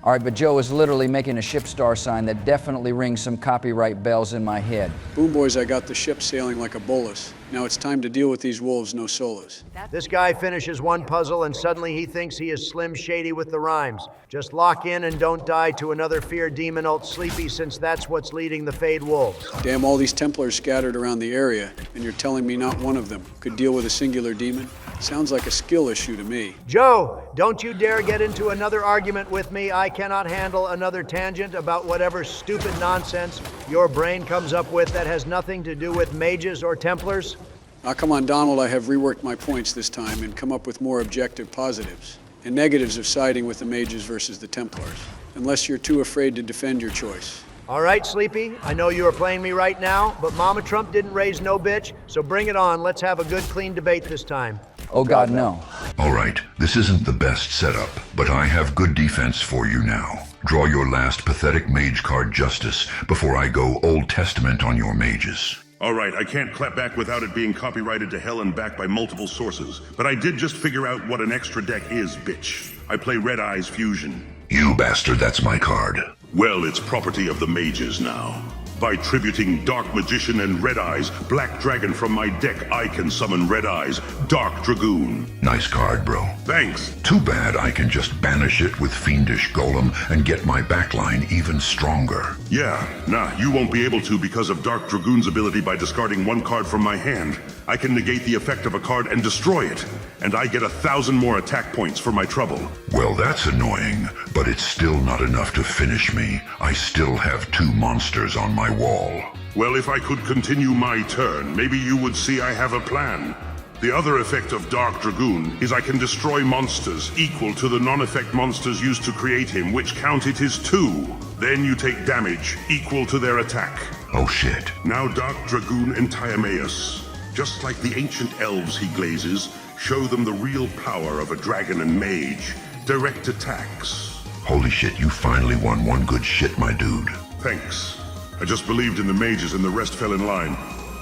All right, but Joe is literally making a ship star sign that definitely rings some copyright bells in my head. Boom boys, I got the ship sailing like a bolus. Now it's time to deal with these wolves, no solas. This guy finishes one puzzle and suddenly he thinks he is Slim Shady with the rhymes. Just lock in and don't die to another fear demon alt Sleepy, since that's what's leading the Fade Wolves. Damn, all these Templars scattered around the area, and you're telling me not one of them could deal with a singular demon? Sounds like a skill issue to me. Joe, don't you dare get into another argument with me. I cannot handle another tangent about whatever stupid nonsense your brain comes up with that has nothing to do with mages or Templars. Ah, come on, Donald, I have reworked my points this time and come up with more objective positives and negatives of siding with the mages versus the Templars, unless you're too afraid to defend your choice. All right, Sleepy, I know you are playing me right now, but Mama Trump didn't raise no bitch, so bring it on. Let's have a good, clean debate this time. Oh, God, no. All right, this isn't the best setup, but I have good defense for you now. Draw your last pathetic mage card, Justice, before I go Old Testament on your mages. All right, I can't clap back without it being copyrighted to hell and back by multiple sources. But I did just figure out what an extra deck is, bitch. I play Red Eyes Fusion. You bastard, that's my card. Well, it's property of the mages now. By tributing Dark Magician and Red Eyes, Black Dragon from my deck, I can summon Red Eyes, Dark Dragoon. Nice card, bro. Thanks. Too bad I can just banish it with Fiendish Golem and get my backline even stronger. Yeah, nah, you won't be able to because of Dark Dragoon's ability by discarding one card from my hand. I can negate the effect of a card and destroy it, and I get 1,000 more attack points for my trouble. Well, that's annoying, but it's still not enough to finish me. I still have 2 monsters on my wall. Well, if I could continue my turn, maybe you would see I have a plan. The other effect of Dark Dragoon is I can destroy monsters equal to the non-effect monsters used to create him, which count it as 2. Then you take damage equal to their attack. Oh shit. Now Dark Dragoon and Tiameus. Just like the ancient elves he glazes, show them the real power of a dragon and mage. Direct attacks. Holy shit, you finally won one good shit, my dude. Thanks. I just believed in the mages and the rest fell in line.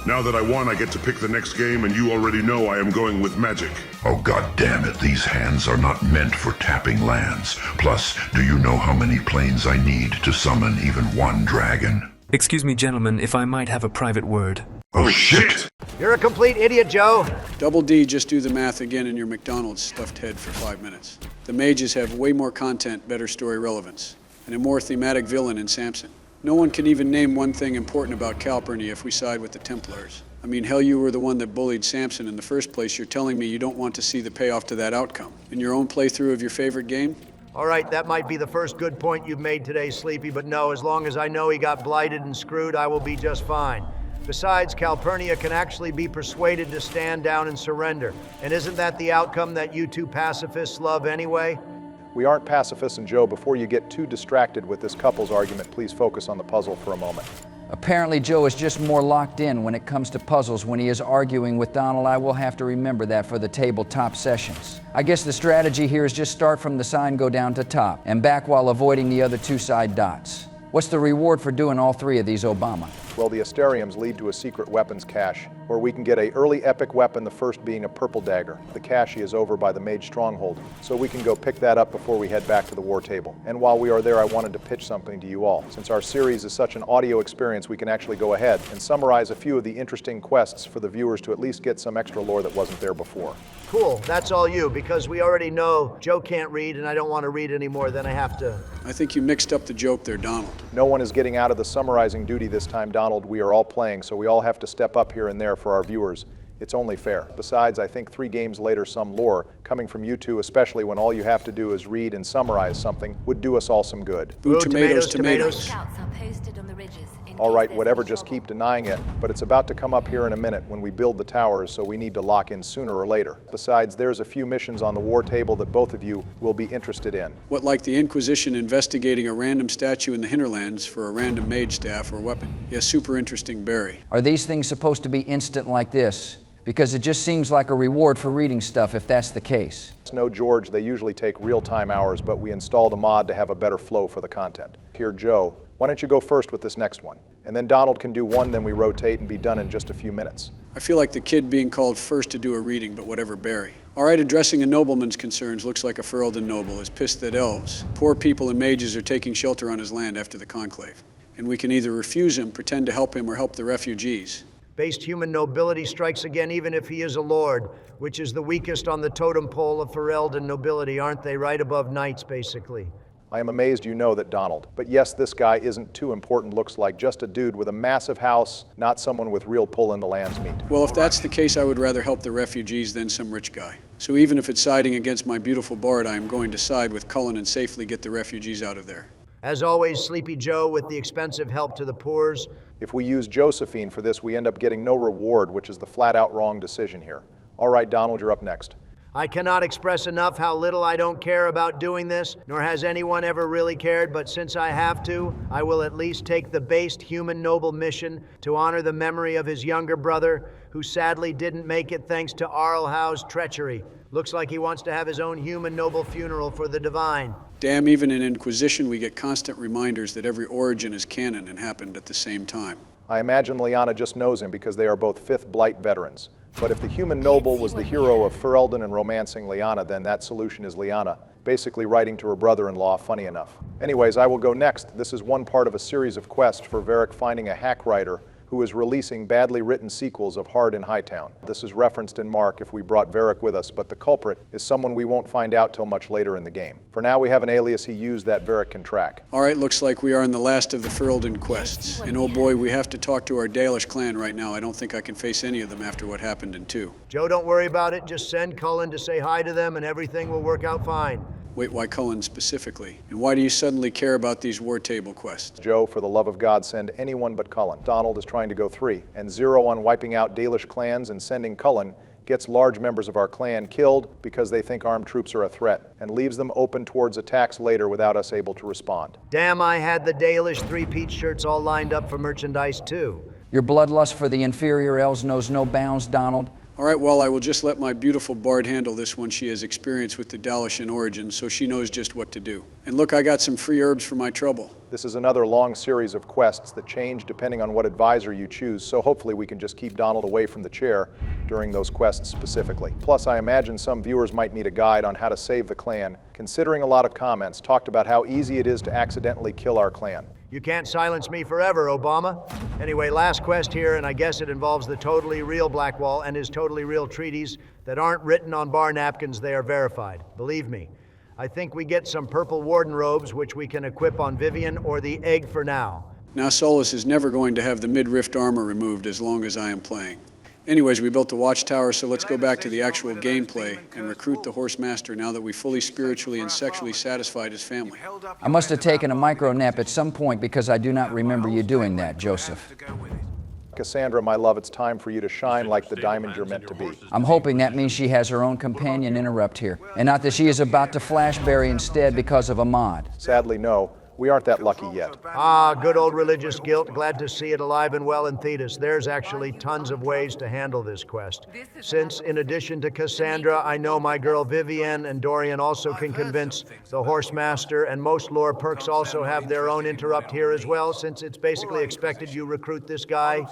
Now that I won, I get to pick the next game, and you already know I am going with magic. Oh god damn it, these hands are not meant for tapping lands. Plus, do you know how many planes I need to summon even one dragon? Excuse me, gentlemen, if I might have a private word. Oh shit! You're a complete idiot, Joe. Double D, just do the math again in your McDonald's stuffed head for 5 minutes. The mages have way more content, better story relevance, and a more thematic villain in Samson. No one can even name one thing important about Calpurnia if we side with the Templars. I mean, hell, you were the one that bullied Samson in the first place. You're telling me you don't want to see the payoff to that outcome. In your own playthrough of your favorite game? All right, that might be the first good point you've made today, Sleepy, but no, as long as I know he got blighted and screwed, I will be just fine. Besides, Calpurnia can actually be persuaded to stand down and surrender. And isn't that the outcome that you two pacifists love anyway? We aren't pacifists, and Joe, before you get too distracted with this couple's argument, please focus on the puzzle for a moment. Apparently Joe is just more locked in when it comes to puzzles. When he is arguing with Donald, I will have to remember that for the tabletop sessions. I guess the strategy here is just start from the sign, go down to top, and back while avoiding the other 2 side dots. What's the reward for doing all 3 of these, Obama? Well, the Asteriums lead to a secret weapons cache, where we can get a early epic weapon, the first being a purple dagger. The cache is over by the Mage Stronghold, so we can go pick that up before we head back to the war table. And while we are there, I wanted to pitch something to you all. Since our series is such an audio experience, we can actually go ahead and summarize a few of the interesting quests for the viewers to at least get some extra lore that wasn't there before. Cool, that's all you, because we already know Joe can't read, and I don't want to read any more than I have to. I think you mixed up the joke there, Donald. No one is getting out of the summarizing duty this time, Donald. We are all playing, so we all have to step up here and there for our viewers. It's only fair. Besides, I think 3 games later, some lore, coming from you two, especially when all you have to do is read and summarize something, would do us all some good. Ooh, tomatoes, tomatoes. Scouts are posted on the ridges. All right, whatever, just keep denying it. But it's about to come up here in a minute when we build the towers, so we need to lock in sooner or later. Besides, there's a few missions on the war table that both of you will be interested in. What, like the Inquisition investigating a random statue in the Hinterlands for a random mage staff or weapon? Yeah, super interesting, Barry. Are these things supposed to be instant like this? Because it just seems like a reward for reading stuff if that's the case. No, George, they usually take real-time hours, but we installed a mod to have a better flow for the content. Here, Joe, why don't you go first with this next one? And then Donald can do one, then we rotate and be done in just a few minutes. I feel like the kid being called first to do a reading, but whatever, Barry. All right, addressing a nobleman's concerns looks like a Ferelden noble is pissed that elves, poor people and mages are taking shelter on his land after the conclave. And we can either refuse him, pretend to help him, or help the refugees. Based human nobility strikes again even if he is a lord, which is the weakest on the totem pole of Ferelden nobility, aren't they? Right above knights, basically. I am amazed you know that, Donald. But yes, this guy isn't too important, looks like just a dude with a massive house, not someone with real pull in the land's meat. Well, if that's the case, I would rather help the refugees than some rich guy. So even if it's siding against my beautiful bard, I am going to side with Cullen and safely get the refugees out of there. As always, Sleepy Joe with the expensive help to the poors. If we use Josephine for this, we end up getting no reward, which is the flat-out wrong decision here. All right, Donald, you're up next. I cannot express enough how little I don't care about doing this, nor has anyone ever really cared, but since I have to, I will at least take the based human noble mission to honor the memory of his younger brother, who sadly didn't make it thanks to Arlhau's treachery. Looks like he wants to have his own human noble funeral for the divine. Damn, even in Inquisition, we get constant reminders that every origin is canon and happened at the same time. I imagine Lyanna just knows him because they are both 5th Blight veterans. But if the human noble was the hero of Ferelden and romancing Lyanna, then that solution is Lyanna, basically writing to her brother-in-law, funny enough. Anyways, I will go next. This is one part of a series of quests for Varric finding a hack writer who is releasing badly written sequels of Hard in Hightown. This is referenced in Mark if we brought Varric with us, but the culprit is someone we won't find out till much later in the game. For now, we have an alias he used that Varric can track. All right, looks like we are in the last of the Ferelden quests. And oh boy, we have to talk to our Dalish clan right now. I don't think I can face any of them after what happened in 2. Joe, don't worry about it. Just send Cullen to say hi to them and everything will work out fine. Wait, why Cullen specifically? And why do you suddenly care about these war table quests? Joe, for the love of God, send anyone but Cullen. Donald is trying to go 3, and 0 on wiping out Dalish clans and sending Cullen gets large members of our clan killed because they think armed troops are a threat, and leaves them open towards attacks later without us able to respond. Damn, I had the Dalish 3-peat shirts all lined up for merchandise too. Your bloodlust for the inferior elves knows no bounds, Donald. All right, well, I will just let my beautiful bard handle this one. She has experience with the Dalishan origins, so she knows just what to do. And look, I got some free herbs for my trouble. This is another long series of quests that change depending on what advisor you choose, so hopefully we can just keep Donald away from the chair during those quests specifically. Plus, I imagine some viewers might need a guide on how to save the clan, considering a lot of comments talked about how easy it is to accidentally kill our clan. You can't silence me forever, Obama. Anyway, last quest here, and I guess it involves the totally real Blackwall and his totally real treaties that aren't written on bar napkins, they are verified. Believe me. I think we get some purple warden robes, which we can equip on Vivian or the egg for now. Now Solus is never going to have the mid-rift armor removed as long as I am playing. Anyways, we built the watchtower, so let's go back to the actual gameplay and recruit the horse master now that we fully spiritually and sexually satisfied his family. I must have taken a micro nap at some point because I do not remember you doing that, Joseph. Cassandra, my love, it's time for you to shine like the diamond you're meant to be. I'm hoping that means she has her own companion interrupt here, and not that she is about to flashberry instead because of a mod. Sadly, no. We aren't that lucky yet. Ah, good old religious guilt. Glad to see it alive and well in Thetis. There's actually tons of ways to handle this quest. Since, in addition to Cassandra, I know my girl Vivienne and Dorian also can convince the horse master, and most lore perks also have their own interrupt here as well, since it's basically expected you recruit this guy.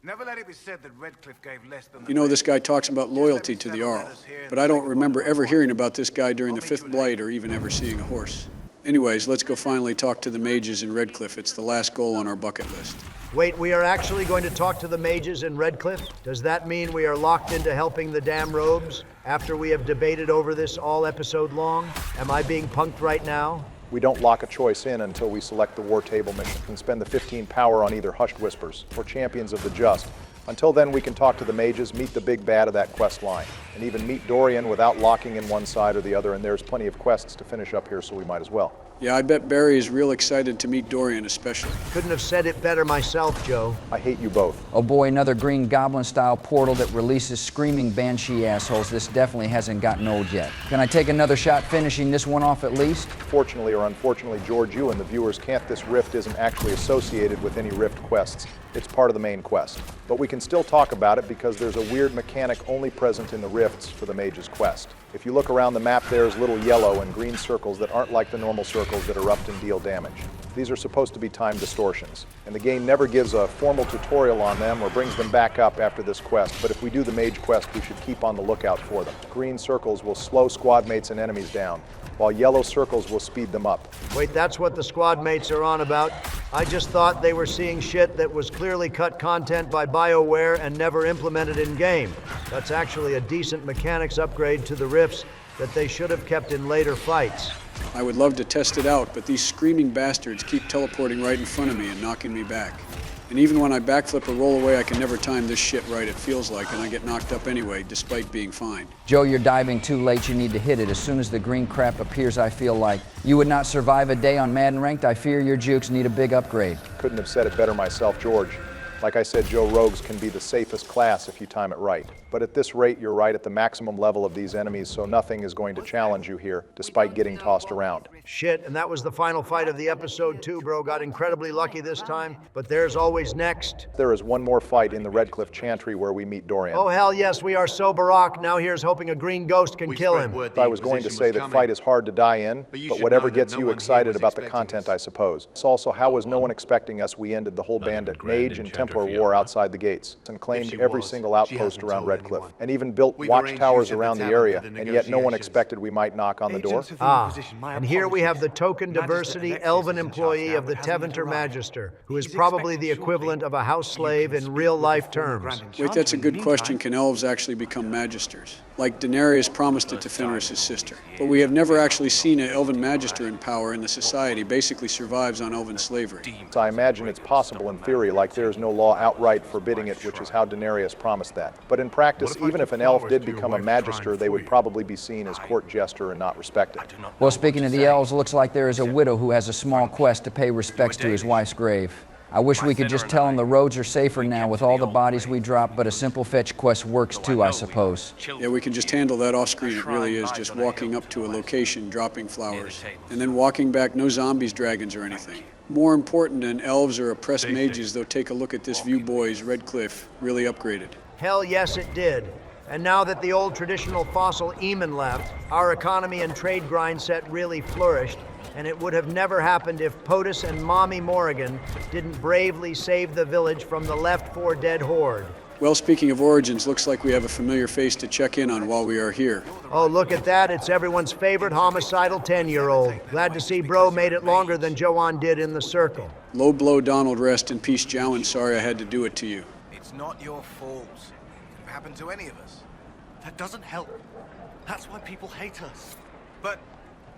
Never let it be said that Redcliffe gave less than You know, this guy talks about loyalty to the Arl, but I don't remember ever hearing about this guy during the 5th Blight or even ever seeing a horse. Anyways, let's go finally talk to the mages in Redcliffe. It's the last goal on our bucket list. Wait, we are actually going to talk to the mages in Redcliffe? Does that mean we are locked into helping the damn robes after we have debated over this all episode long? Am I being punked right now? We don't lock a choice in until we select the war table mission and spend the 15 power on either Hushed Whispers or Champions of the Just. Until then, we can talk to the mages, meet the big bad of that quest line, and even meet Dorian without locking in one side or the other, and there's plenty of quests to finish up here, so we might as well. Yeah, I bet Barry is real excited to meet Dorian especially. Couldn't have said it better myself, Joe. I hate you both. Oh boy, another Green Goblin-style portal that releases screaming banshee assholes. This definitely hasn't gotten old yet. Can I take another shot finishing this one off at least? Fortunately or unfortunately, George, you and the viewers can't. This rift isn't actually associated with any rift quests. It's part of the main quest. But we can still talk about it because there's a weird mechanic only present in the rifts for the mage's quest. If you look around the map, there's little yellow and green circles that aren't like the normal circles that erupt and deal damage. These are supposed to be time distortions, and the game never gives a formal tutorial on them or brings them back up after this quest, but if we do the mage quest, we should keep on the lookout for them. Green circles will slow squad mates and enemies down, while yellow circles will speed them up. Wait, that's what the squad mates are on about? I just thought they were seeing shit that was clearly cut content by BioWare and never implemented in-game. That's actually a decent mechanics upgrade to the rifts that they should have kept in later fights. I would love to test it out, but these screaming bastards keep teleporting right in front of me and knocking me back. And even when I backflip or roll away, I can never time this shit right, it feels like, and I get knocked up anyway, despite being fine. Joe, you're diving too late. You need to hit it. As soon as the green crap appears, I feel like you would not survive a day on Madden Ranked. I fear your jukes need a big upgrade. Couldn't have said it better myself, George. Like I said, Joe, rogues can be the safest class if you time it right. But at this rate, you're right at the maximum level of these enemies, so nothing is going to challenge you here, despite getting tossed around. Shit, and that was the final fight of the episode too, bro. Got incredibly lucky this time, but there's always next. There is one more fight in the Redcliffe Chantry where we meet Dorian. Oh hell yes, we are so Barak. Now here's hoping a green ghost can kill him. I was going to say that fight is hard to die in, but whatever gets you excited about the content, I suppose. It's also, how was no one expecting us? We ended the whole bandit, mage, and Templar war outside the gates, and claimed every single outpost around Redcliffe, and even built watchtowers around the area, and yet no one expected we might knock on the door. And here we have the token diversity elven employee of the Teventer Magister, who is probably the equivalent of a house slave in real-life terms. Wait, that's a good question. Can elves actually become magisters? Like Daenerys promised it to Fenris' sister. But we have never actually seen an elven magister in power, and the society basically survives on elven slavery. So I imagine it's possible in theory, like there is no law outright forbidding it, which is how Daenerys promised that. But in practice, even if an elf did become a magister, they would probably be seen as court jester and not respected. Well, speaking of the elves, looks like there is a widow who has a small quest to pay respects to his wife's grave. I wish we could just tell him the roads are safer now with all the bodies we drop, but a simple fetch quest works too, I suppose. Yeah, we can just handle that off screen. It really is just walking up to a location, dropping flowers, and then walking back, no zombies, dragons, or anything. More important than elves or oppressed mages, though, take a look at this view, boys. Redcliffe really upgraded. Hell yes, it did. And now that the old traditional fossil Eamon left, our economy and trade grind set really flourished, and it would have never happened if POTUS and Mommy Morrigan didn't bravely save the village from the left for dead horde. Well, speaking of origins, looks like we have a familiar face to check in on while we are here. Oh, look at that. It's everyone's favorite homicidal 10-year-old. Glad to see bro made it longer than Joanne did in the circle. Low blow, Donald. Rest in peace, Jowan. Sorry I had to do it to you. It's not your fault. It could happen to any of us. That doesn't help. That's why people hate us. But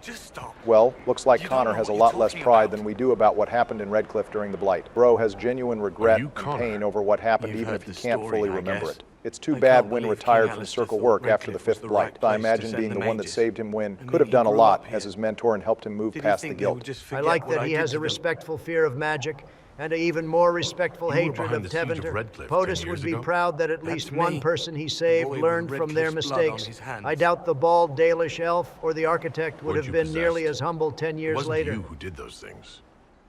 just stop. Well, looks like Connor has a lot less pride than we do about what happened in Redcliffe during the Blight. Bro has genuine regret and pain over what happened, even if he can't fully remember it. It's too bad Wynn retired from circle work after the 5th Blight. I imagine being the one that saved him, Wynn could have done a lot as his mentor and helped him move past the guilt. I like that he has a respectful fear of magic and an even more respectful hatred of Teventer. POTUS would be proud that at least one person he saved learned from their mistakes. I doubt the bald Dalish elf or the architect would have been nearly as humble 10 years later. It wasn't you who did those things.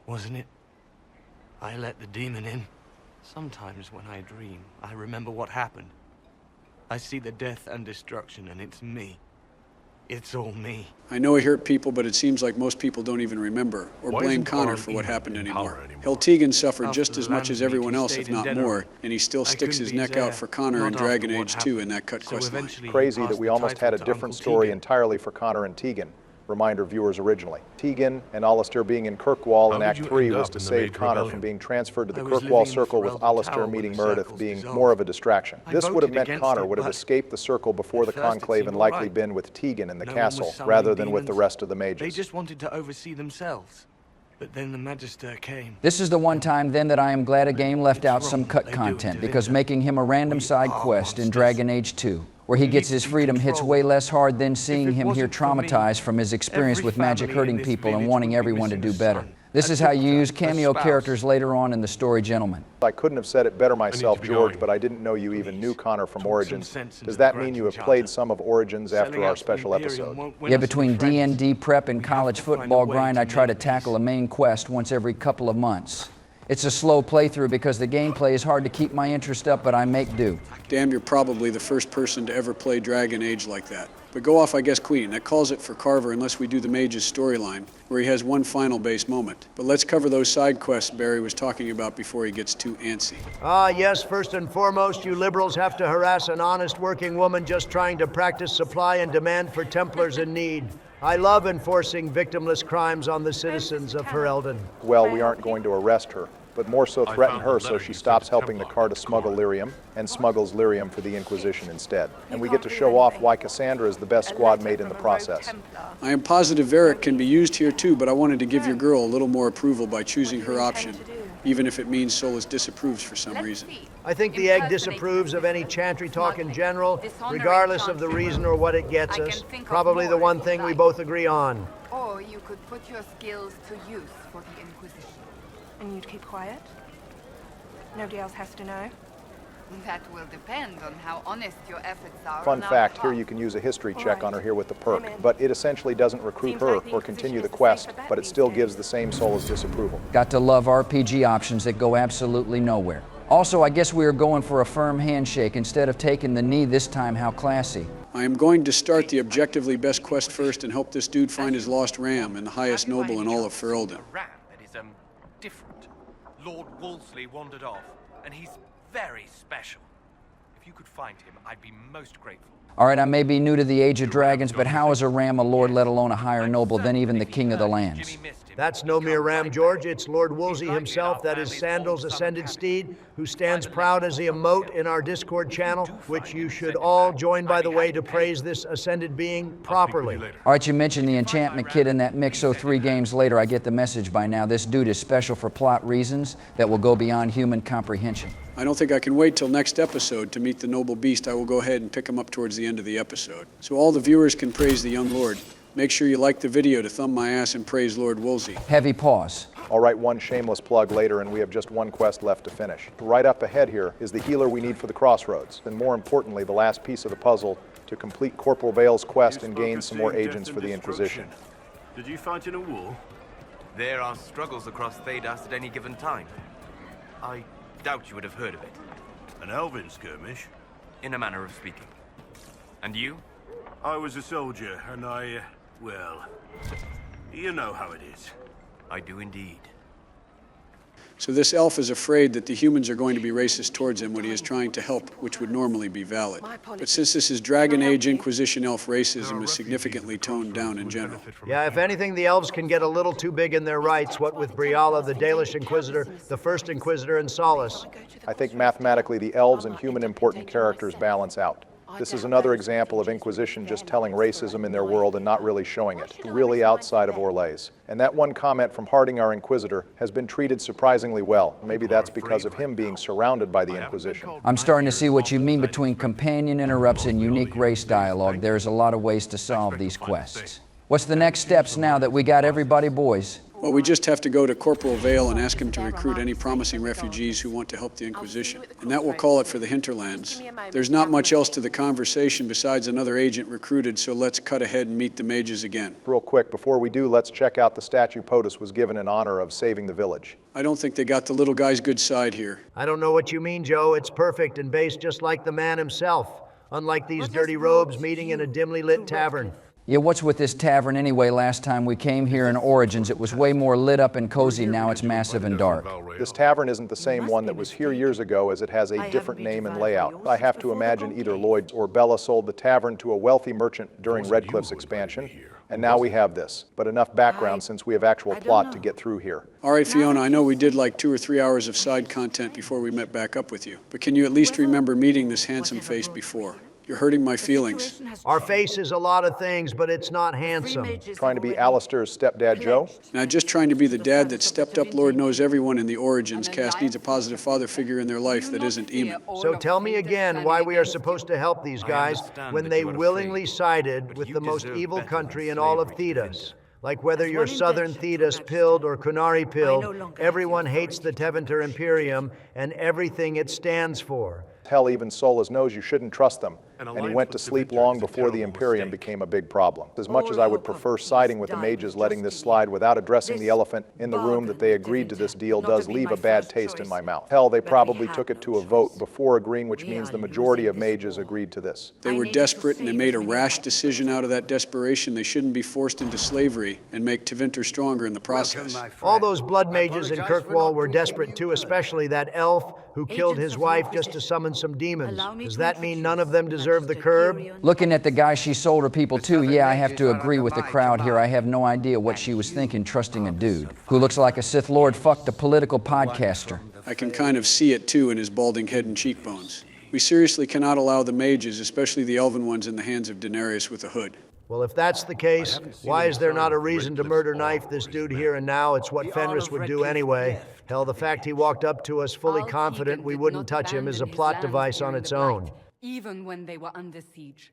Wasn't it? I let the demon in. Sometimes when I dream, I remember what happened. I see the death and destruction, and it's me. It's all me. I know he hurt people, but it seems like most people don't even remember or blame Connor for what happened anymore. Hell, Tegan suffered just as much as everyone else, if not more, and he still sticks his neck out for Connor in Dragon Age 2 in that cut quest line. Crazy that we almost had a different story entirely for Connor and Tegan. Reminder viewers originally. Tegan and Alistair being in Kirkwall in Act 3 was to save Connor from being transferred to the Kirkwall Circle, with Alistair meeting Meredith being more of a distraction. This would have meant Connor would have escaped the Circle before the Conclave and likely been with Tegan in the castle, rather than with the rest of the mages. They just wanted to oversee themselves. But then the Magister came. This is the one time then that I am glad a game left out some cut content, because making him a random side quest in Dragon Age 2, where he gets his freedom, hits way less hard than seeing him here traumatized from his experience with magic hurting people and wanting everyone to do better. This is how you use cameo characters later on in the story, gentlemen. I couldn't have said it better myself, George, but I didn't know you even knew Connor from Origins. Does that mean you have played some of Origins after our special episode? Yeah, between D&D prep and college football grind, I try to tackle a main quest once every couple of months. It's a slow playthrough because the gameplay is hard to keep my interest up, but I make do. Damn, you're probably the first person to ever play Dragon Age like that. But go off, I guess, Queen. That calls it for Carver unless we do the Mage's storyline, where he has one final base moment. But let's cover those side quests Barry was talking about before he gets too antsy. Yes, first and foremost, you liberals have to harass an honest working woman just trying to practice supply and demand for Templars in need. I love enforcing victimless crimes on the citizens of Ferelden. Well, we aren't going to arrest her, but more so threaten her so she stops helping the car to smuggle lyrium and smuggles lyrium for the Inquisition instead. And we get to show off why Cassandra is the best squad mate in the process. I am positive Varric can be used here too, but I wanted to give your girl a little more approval by choosing her option, even if it means Solus disapproves for some reason. I think the egg disapproves of any chantry talk in general, regardless of the reason or what it gets us. Probably the one thing we both agree on. Or you could put your skills to use for the Inquisition. And you'd keep quiet? Nobody else has to know. That will depend on how honest your efforts are. Fun fact, here you can use a history check on her here with the perk, but it essentially doesn't recruit her or continue the quest, but it still gives the same soul as disapproval. Got to love RPG options that go absolutely nowhere. Also, I guess we are going for a firm handshake instead of taking the knee this time. How classy. I am going to start the objectively best quest first and help this dude find his lost ram and the highest noble in all of Ferelden. A ram that is, different. Lord Wolseley wandered off, and he's very special. If you could find him, I'd be most grateful. All right, I may be new to the Age of Dragons, but how is a ram a lord, let alone a higher noble than even the King of the Lands? That's no mere ram, George. It's Lord Wolsey himself, that is Sandal's ascended steed, who stands proud as a emote in our Discord channel, which you should all join, by the way, to praise this ascended being properly. All right, you mentioned the enchantment kit in that mix, so 3 games later, I get the message by now. This dude is special for plot reasons that will go beyond human comprehension. I don't think I can wait till next episode to meet the noble beast. I will go ahead and pick him up towards the end of the episode. So all the viewers can praise the young lord. Make sure you like the video to thumb my ass and praise Lord Wolsey. Heavy pause. All right, one shameless plug later, and we have just one quest left to finish. Right up ahead here is the healer we need for the crossroads, and more importantly, the last piece of the puzzle to complete Corporal Vale's quest and gain some more agents for the Inquisition. Did you fight in a war? There are struggles across Thedas at any given time. I doubt you would have heard of it. An elven skirmish? In a manner of speaking. And you? I was a soldier, and well, you know how it is. I do indeed. So this elf is afraid that the humans are going to be racist towards him when he is trying to help, which would normally be valid. But since this is Dragon Age Inquisition elf, racism is significantly toned down in general. Yeah, if anything, the elves can get a little too big in their rights, what with Briala, the Dalish Inquisitor, the First Inquisitor, and Solace. I think mathematically the elves and human important characters balance out. This is another example of Inquisition just telling racism in their world and not really showing it, really outside of Orlais. And that one comment from Harding, our Inquisitor, has been treated surprisingly well. Maybe that's because of him being surrounded by the Inquisition. I'm starting to see what you mean between companion interrupts and unique race dialogue. There's a lot of ways to solve these quests. What's the next steps now that we got everybody, boys? Well, we just have to go to Corporal Vale and ask him to recruit any promising refugees who want to help the Inquisition. And that will call it for the Hinterlands. There's not much else to the conversation besides another agent recruited, so let's cut ahead and meet the mages again. Real quick, before we do, let's check out the statue POTUS was given in honor of saving the village. I don't think they got the little guy's good side here. I don't know what you mean, Joe. It's perfect and based just like the man himself. Unlike these dirty robes meeting in a dimly lit tavern. Yeah, what's with this tavern anyway? Last time we came here in Origins, it was way more lit up and cozy. Now it's massive and dark. This tavern isn't the same one that was here years ago, as it has a different name and layout. I have to imagine either Lloyd or Bella sold the tavern to a wealthy merchant during Redcliffe's expansion, and now we have this. But enough background since we have actual plot to get through here. All right, Fiona, I know we did like 2 or 3 hours of side content before we met back up with you, but can you at least remember meeting this handsome face before? You're hurting my feelings. Our face is a lot of things, but it's not handsome. Trying to be Alistair's stepdad, Joe? Now, just trying to be the dad that stepped up. Lord knows everyone in the Origins cast needs a positive father figure in their life that isn't Eamon. So tell me again why we are supposed to help these guys when they willingly sided with the most evil country in all of Thedas. Like whether you're Southern Thedas pilled or Kunari pilled, everyone hates the Tevinter Imperium and everything it stands for. Hell, even Solas knows you shouldn't trust them, and he went to sleep long before the Imperium became a big problem. As much as I would prefer siding with the mages letting this slide without addressing the elephant in the room that they agreed to this deal does leave a bad taste in my mouth. Hell, they probably took it to a vote before agreeing, which means the majority of mages agreed to this. They were desperate and they made a rash decision out of that desperation. They shouldn't be forced into slavery and make Tevinter stronger in the process. All those blood mages in Kirkwall were desperate too, especially that elf who killed his wife just to summon some demons. Does that mean none of them deserve the curb? Looking at the guy she sold her people to, yeah, I have to agree with the crowd here. I have no idea what she was thinking trusting a dude who looks like a Sith Lord fucked a political podcaster. I can kind of see it too in his balding head and cheekbones. We seriously cannot allow the mages, especially the elven ones, in the hands of Daenerys with a hood. Well, if that's the case, why is there not a reason to murder knife this dude here and now? It's what Fenris would do anyway. Hell, the fact he walked up to us fully confident we wouldn't touch him is a plot device on its own. Even when they were under siege.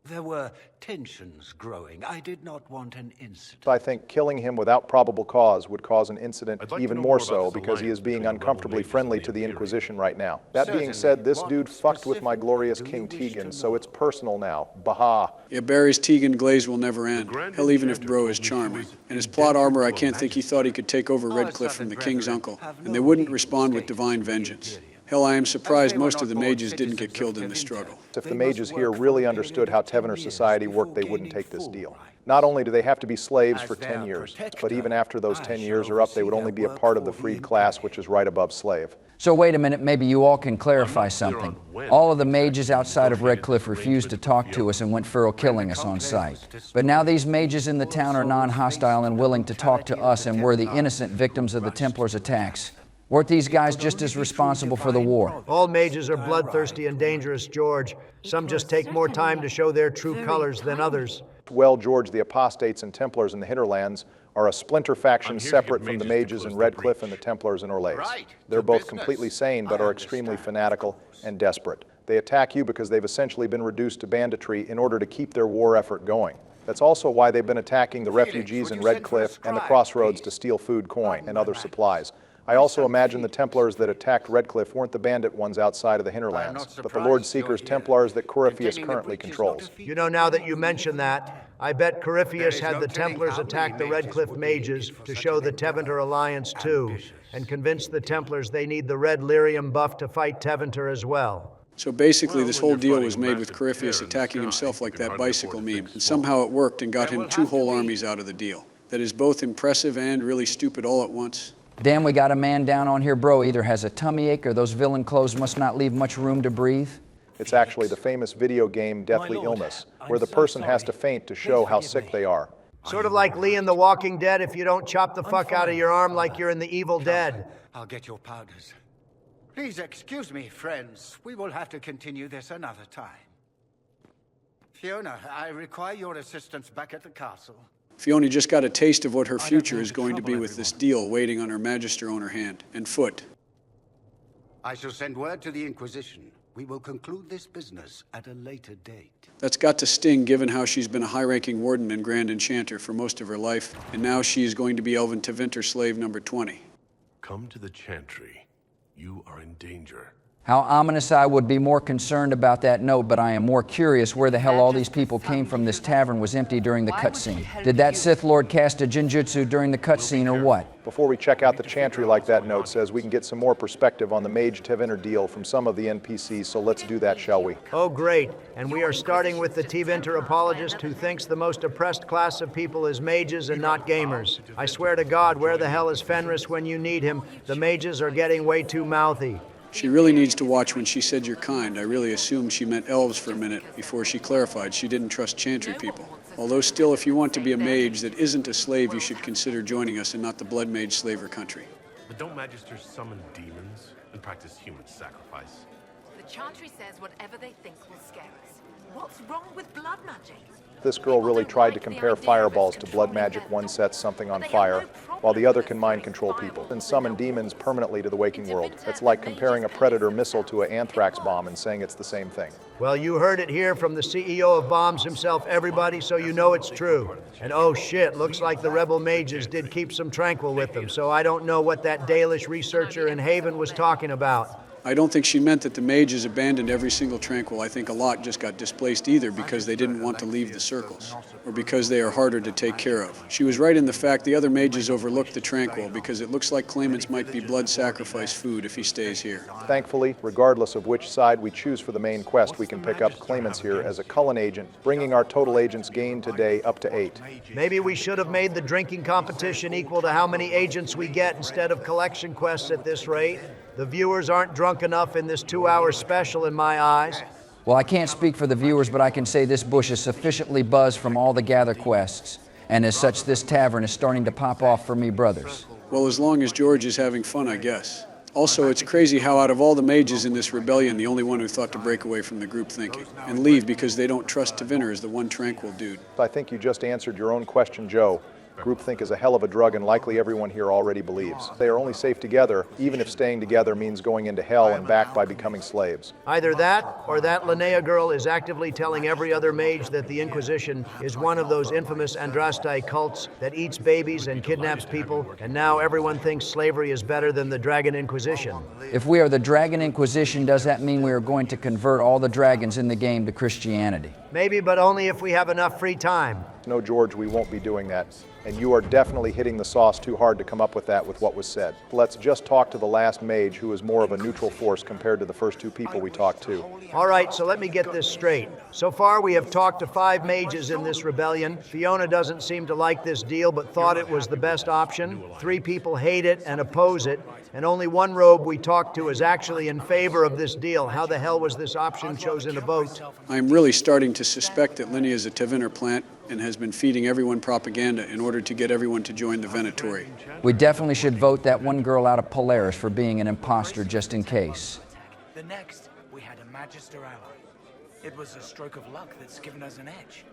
There were tensions growing. I did not want an incident. I think killing him without probable cause would cause an incident even more so because he is being uncomfortably friendly to the Inquisition right now. That being said, this dude fucked with my glorious King Tegan, so it's personal now. Baha. Yeah, Barry's Tegan glaze will never end. Hell, even if Bro is charming. And his plot armor, I can't think he thought he could take over Redcliffe from the King's uncle, and they wouldn't respond with divine vengeance. Hell, I am surprised most of the mages didn't get killed in the struggle. If the mages here really understood how Tevener society worked, they wouldn't take this deal. Not only do they have to be slaves for 10 years, but even after those 10 years are up, they would only be a part of the freed class, which is right above slave. So wait a minute, maybe you all can clarify something. All of the mages outside of Redcliffe refused to talk to us and went feral killing us on sight. But now these mages in the town are non-hostile and willing to talk to us, and we're the innocent victims of the Templars' attacks. Weren't these guys just as responsible for the war? All mages are bloodthirsty and dangerous, George. Some just take more time to show their true colors than others. Well, George, the apostates and Templars in the Hinterlands are a splinter faction separate from the mages in Redcliffe and the Templars in Orlais. They're both completely sane but are extremely fanatical and desperate. They attack you because they've essentially been reduced to banditry in order to keep their war effort going. That's also why they've been attacking the refugees in Redcliffe and the crossroads to steal food, coin, and other supplies. I also imagine the Templars that attacked Redcliffe weren't the bandit ones outside of the Hinterlands, but the Lord Seeker's Templars that Corypheus currently controls. You know, now that you mention that, I bet Corypheus had the Templars attack the Redcliffe mages to show the Tevinter alliance too, and convince the Templars they need the red lyrium buff to fight Tevinter as well. So basically, this whole deal was made with Corypheus attacking himself like that bicycle meme, and somehow it worked and got him 2 whole armies out of the deal. That is both impressive and really stupid all at once. Damn, we got a man down on here, Bro. Either has a tummy ache or those villain clothes must not leave much room to breathe. It's actually the famous video game Deathly Illness, where the person has to faint to show how sick they are. Sort of like Lee in The Walking Dead if you don't chop the fuck out of your arm like you're in The Evil Dead. I'll get your powders. Please excuse me, friends. We will have to continue this another time. Fiona, I require your assistance back at the castle. Fiona just got a taste of what her future is going to be with this deal waiting on her Magister on her hand and foot. I shall send word to the Inquisition. We will conclude this business at a later date. That's got to sting given how she's been a high-ranking warden and Grand Enchanter for most of her life, and now she is going to be Elven Tevinter slave number 20. Come to the Chantry. You are in danger. How ominous. I would be more concerned about that note, but I am more curious where the hell all these people came from. This tavern was empty during the cutscene. Did that Sith Lord cast a Jinjutsu during the cutscene or what? Before we check out the Chantry like that note says, we can get some more perspective on the Mage Tevinter deal from some of the NPCs, so let's do that, shall we? Oh, great. And we are starting with the Tevinter apologist who thinks the most oppressed class of people is mages and not gamers. I swear to God, where the hell is Fenris when you need him? The mages are getting way too mouthy. She really needs to watch when she said you're kind. I really assumed she meant elves for a minute before she clarified she didn't trust Chantry people. Although still, if you want to be a mage that isn't a slave, you should consider joining us and not the blood mage slaver country. But don't magisters summon demons and practice human sacrifice? The Chantry says whatever they think will scare us. What's wrong with blood magic? This girl really tried to compare fireballs to blood magic. One sets something on fire, while the other can mind control people and summon demons permanently to the waking world. It's like comparing a Predator missile to an anthrax bomb and saying it's the same thing. Well, you heard it here from the CEO of bombs himself, everybody, so you know it's true. And oh shit, looks like the rebel mages did keep some tranquil with them, so I don't know what that Dalish researcher in Haven was talking about. I don't think she meant that the mages abandoned every single tranquil. I think a lot just got displaced either because they didn't want to leave the circles, or because they are harder to take care of. She was right in the fact the other mages overlooked the tranquil because it looks like claimants might be blood sacrifice food if he stays here. Thankfully, regardless of which side we choose for the main quest, we can pick up claimants here as a Cullen agent, bringing our total agents gained today up to 8. Maybe we should have made the drinking competition equal to how many agents we get instead of collection quests at this rate. The viewers aren't drunk enough in this 2-hour special in my eyes. Well, I can't speak for the viewers, but I can say this bush is sufficiently buzzed from all the gather quests. And as such, this tavern is starting to pop off for me brothers. Well, as long as George is having fun, I guess. Also, it's crazy how out of all the mages in this rebellion, the only one who thought to break away from the group thinking and leave because they don't trust Tevinter as the one tranquil dude. I think you just answered your own question, Joe. Groupthink is a hell of a drug and likely everyone here already believes. They are only safe together, even if staying together means going into hell and back by becoming slaves. Either that, or that Linnea girl is actively telling every other mage that the Inquisition is one of those infamous Andraste cults that eats babies and kidnaps people, and now everyone thinks slavery is better than the Dragon Inquisition. If we are the Dragon Inquisition, does that mean we are going to convert all the dragons in the game to Christianity? Maybe, but only if we have enough free time. No, George, we won't be doing that. And you are definitely hitting the sauce too hard to come up with that with what was said. Let's just talk to the last mage, who is more of a neutral force compared to the first two people we talked to. All right, so let me get this straight. So far, we have talked to 5 mages in this rebellion. Fiona doesn't seem to like this deal, but thought it was the best option. 3 people hate it and oppose it. And only 1 robe we talked to is actually in favor of this deal. How the hell was this option chosen to vote? I'm really starting to suspect that Linnea is a Tevinter plant and has been feeding everyone propaganda in order to get everyone to join the Venatori. We definitely should vote that one girl out of Polaris for being an imposter just in case. The next, we had a Magister ally. It was a stroke of luck that's given us an edge.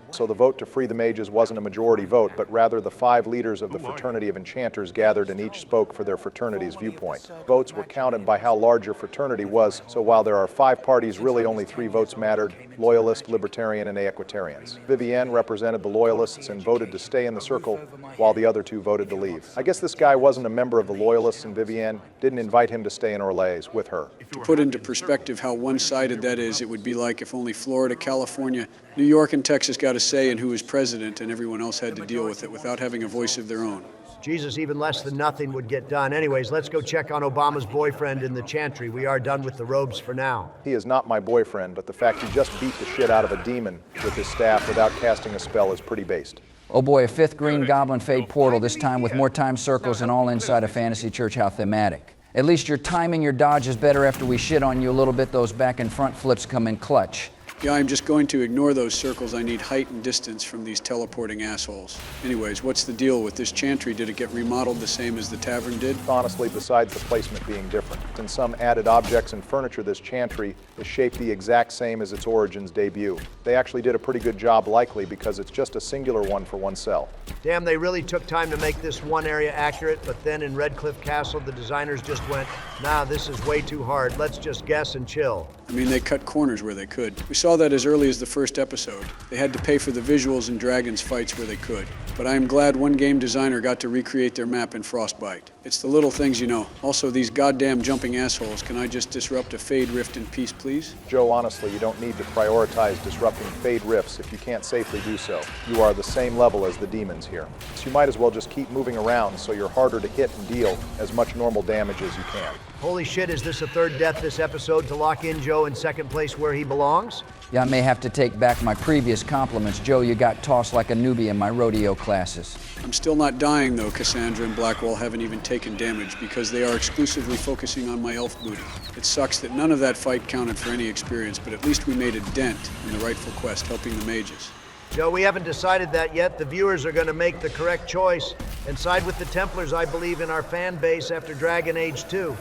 So the vote to free the mages wasn't a majority vote, but rather the 5 leaders of the Fraternity of Enchanters gathered and each spoke for their fraternity's viewpoint. Votes were counted by how large your fraternity was, so while there are 5 parties, really only 3 votes mattered: Loyalist, Libertarian, and Equitarians. Vivienne represented the Loyalists and voted to stay in the circle, while the other 2 voted to leave. I guess this guy wasn't a member of the Loyalists, and Vivienne didn't invite him to stay in Orlais with her. To put into perspective how one-sided that is, it would be like if only Florida, California, New York, and Texas got a say in who is president and everyone else had to deal with it without having a voice of their own. Jesus, even less than nothing would get done. Anyways, let's go check on Obama's boyfriend in the chantry. We are done with the robes for now. He is not my boyfriend, but the fact he just beat the shit out of a demon with his staff without casting a spell is pretty based. Oh boy, a 5th Green Goblin Fade portal, this time with more time circles and all inside a Fantasy Church How thematic. At least your timing your dodge is better after we shit on you a little bit. Those back and front flips come in clutch. Yeah, I'm just going to ignore those circles. I need height and distance from these teleporting assholes. Anyways, what's the deal with this chantry? Did it get remodeled the same as the tavern did? Honestly, besides the placement being different. And some added objects and furniture, this chantry is shaped the exact same as its Origins debut. They actually did a pretty good job, likely, because it's just a singular one for one cell. Damn, they really took time to make this one area accurate, but then in Redcliffe Castle, the designers just went, nah, this is way too hard. Let's just guess and chill. I mean, they cut corners where they could. We saw that as early as the first episode. They had to pay for the visuals and dragons fights where they could. But I am glad one game designer got to recreate their map in Frostbite. It's the little things, you know. Also, these goddamn jumping assholes. Can I just disrupt a Fade Rift in peace, please? Joe, honestly, you don't need to prioritize disrupting Fade Rifts if you can't safely do so. You are the same level as the demons here. So you might as well just keep moving around so you're harder to hit and deal as much normal damage as you can. Holy shit, is this a 3rd death this episode to lock in Joe in 2nd place where he belongs? Yeah, I may have to take back my previous compliments. Joe, you got tossed like a newbie in my rodeo classes. I'm still not dying, though. Cassandra and Blackwall haven't even taken damage because they are exclusively focusing on my elf booty. It sucks that none of that fight counted for any experience, but at least we made a dent in the rightful quest, helping the mages. Joe, we haven't decided that yet. The viewers are going to make the correct choice and side with the Templars, I believe, in our fan base after Dragon Age 2.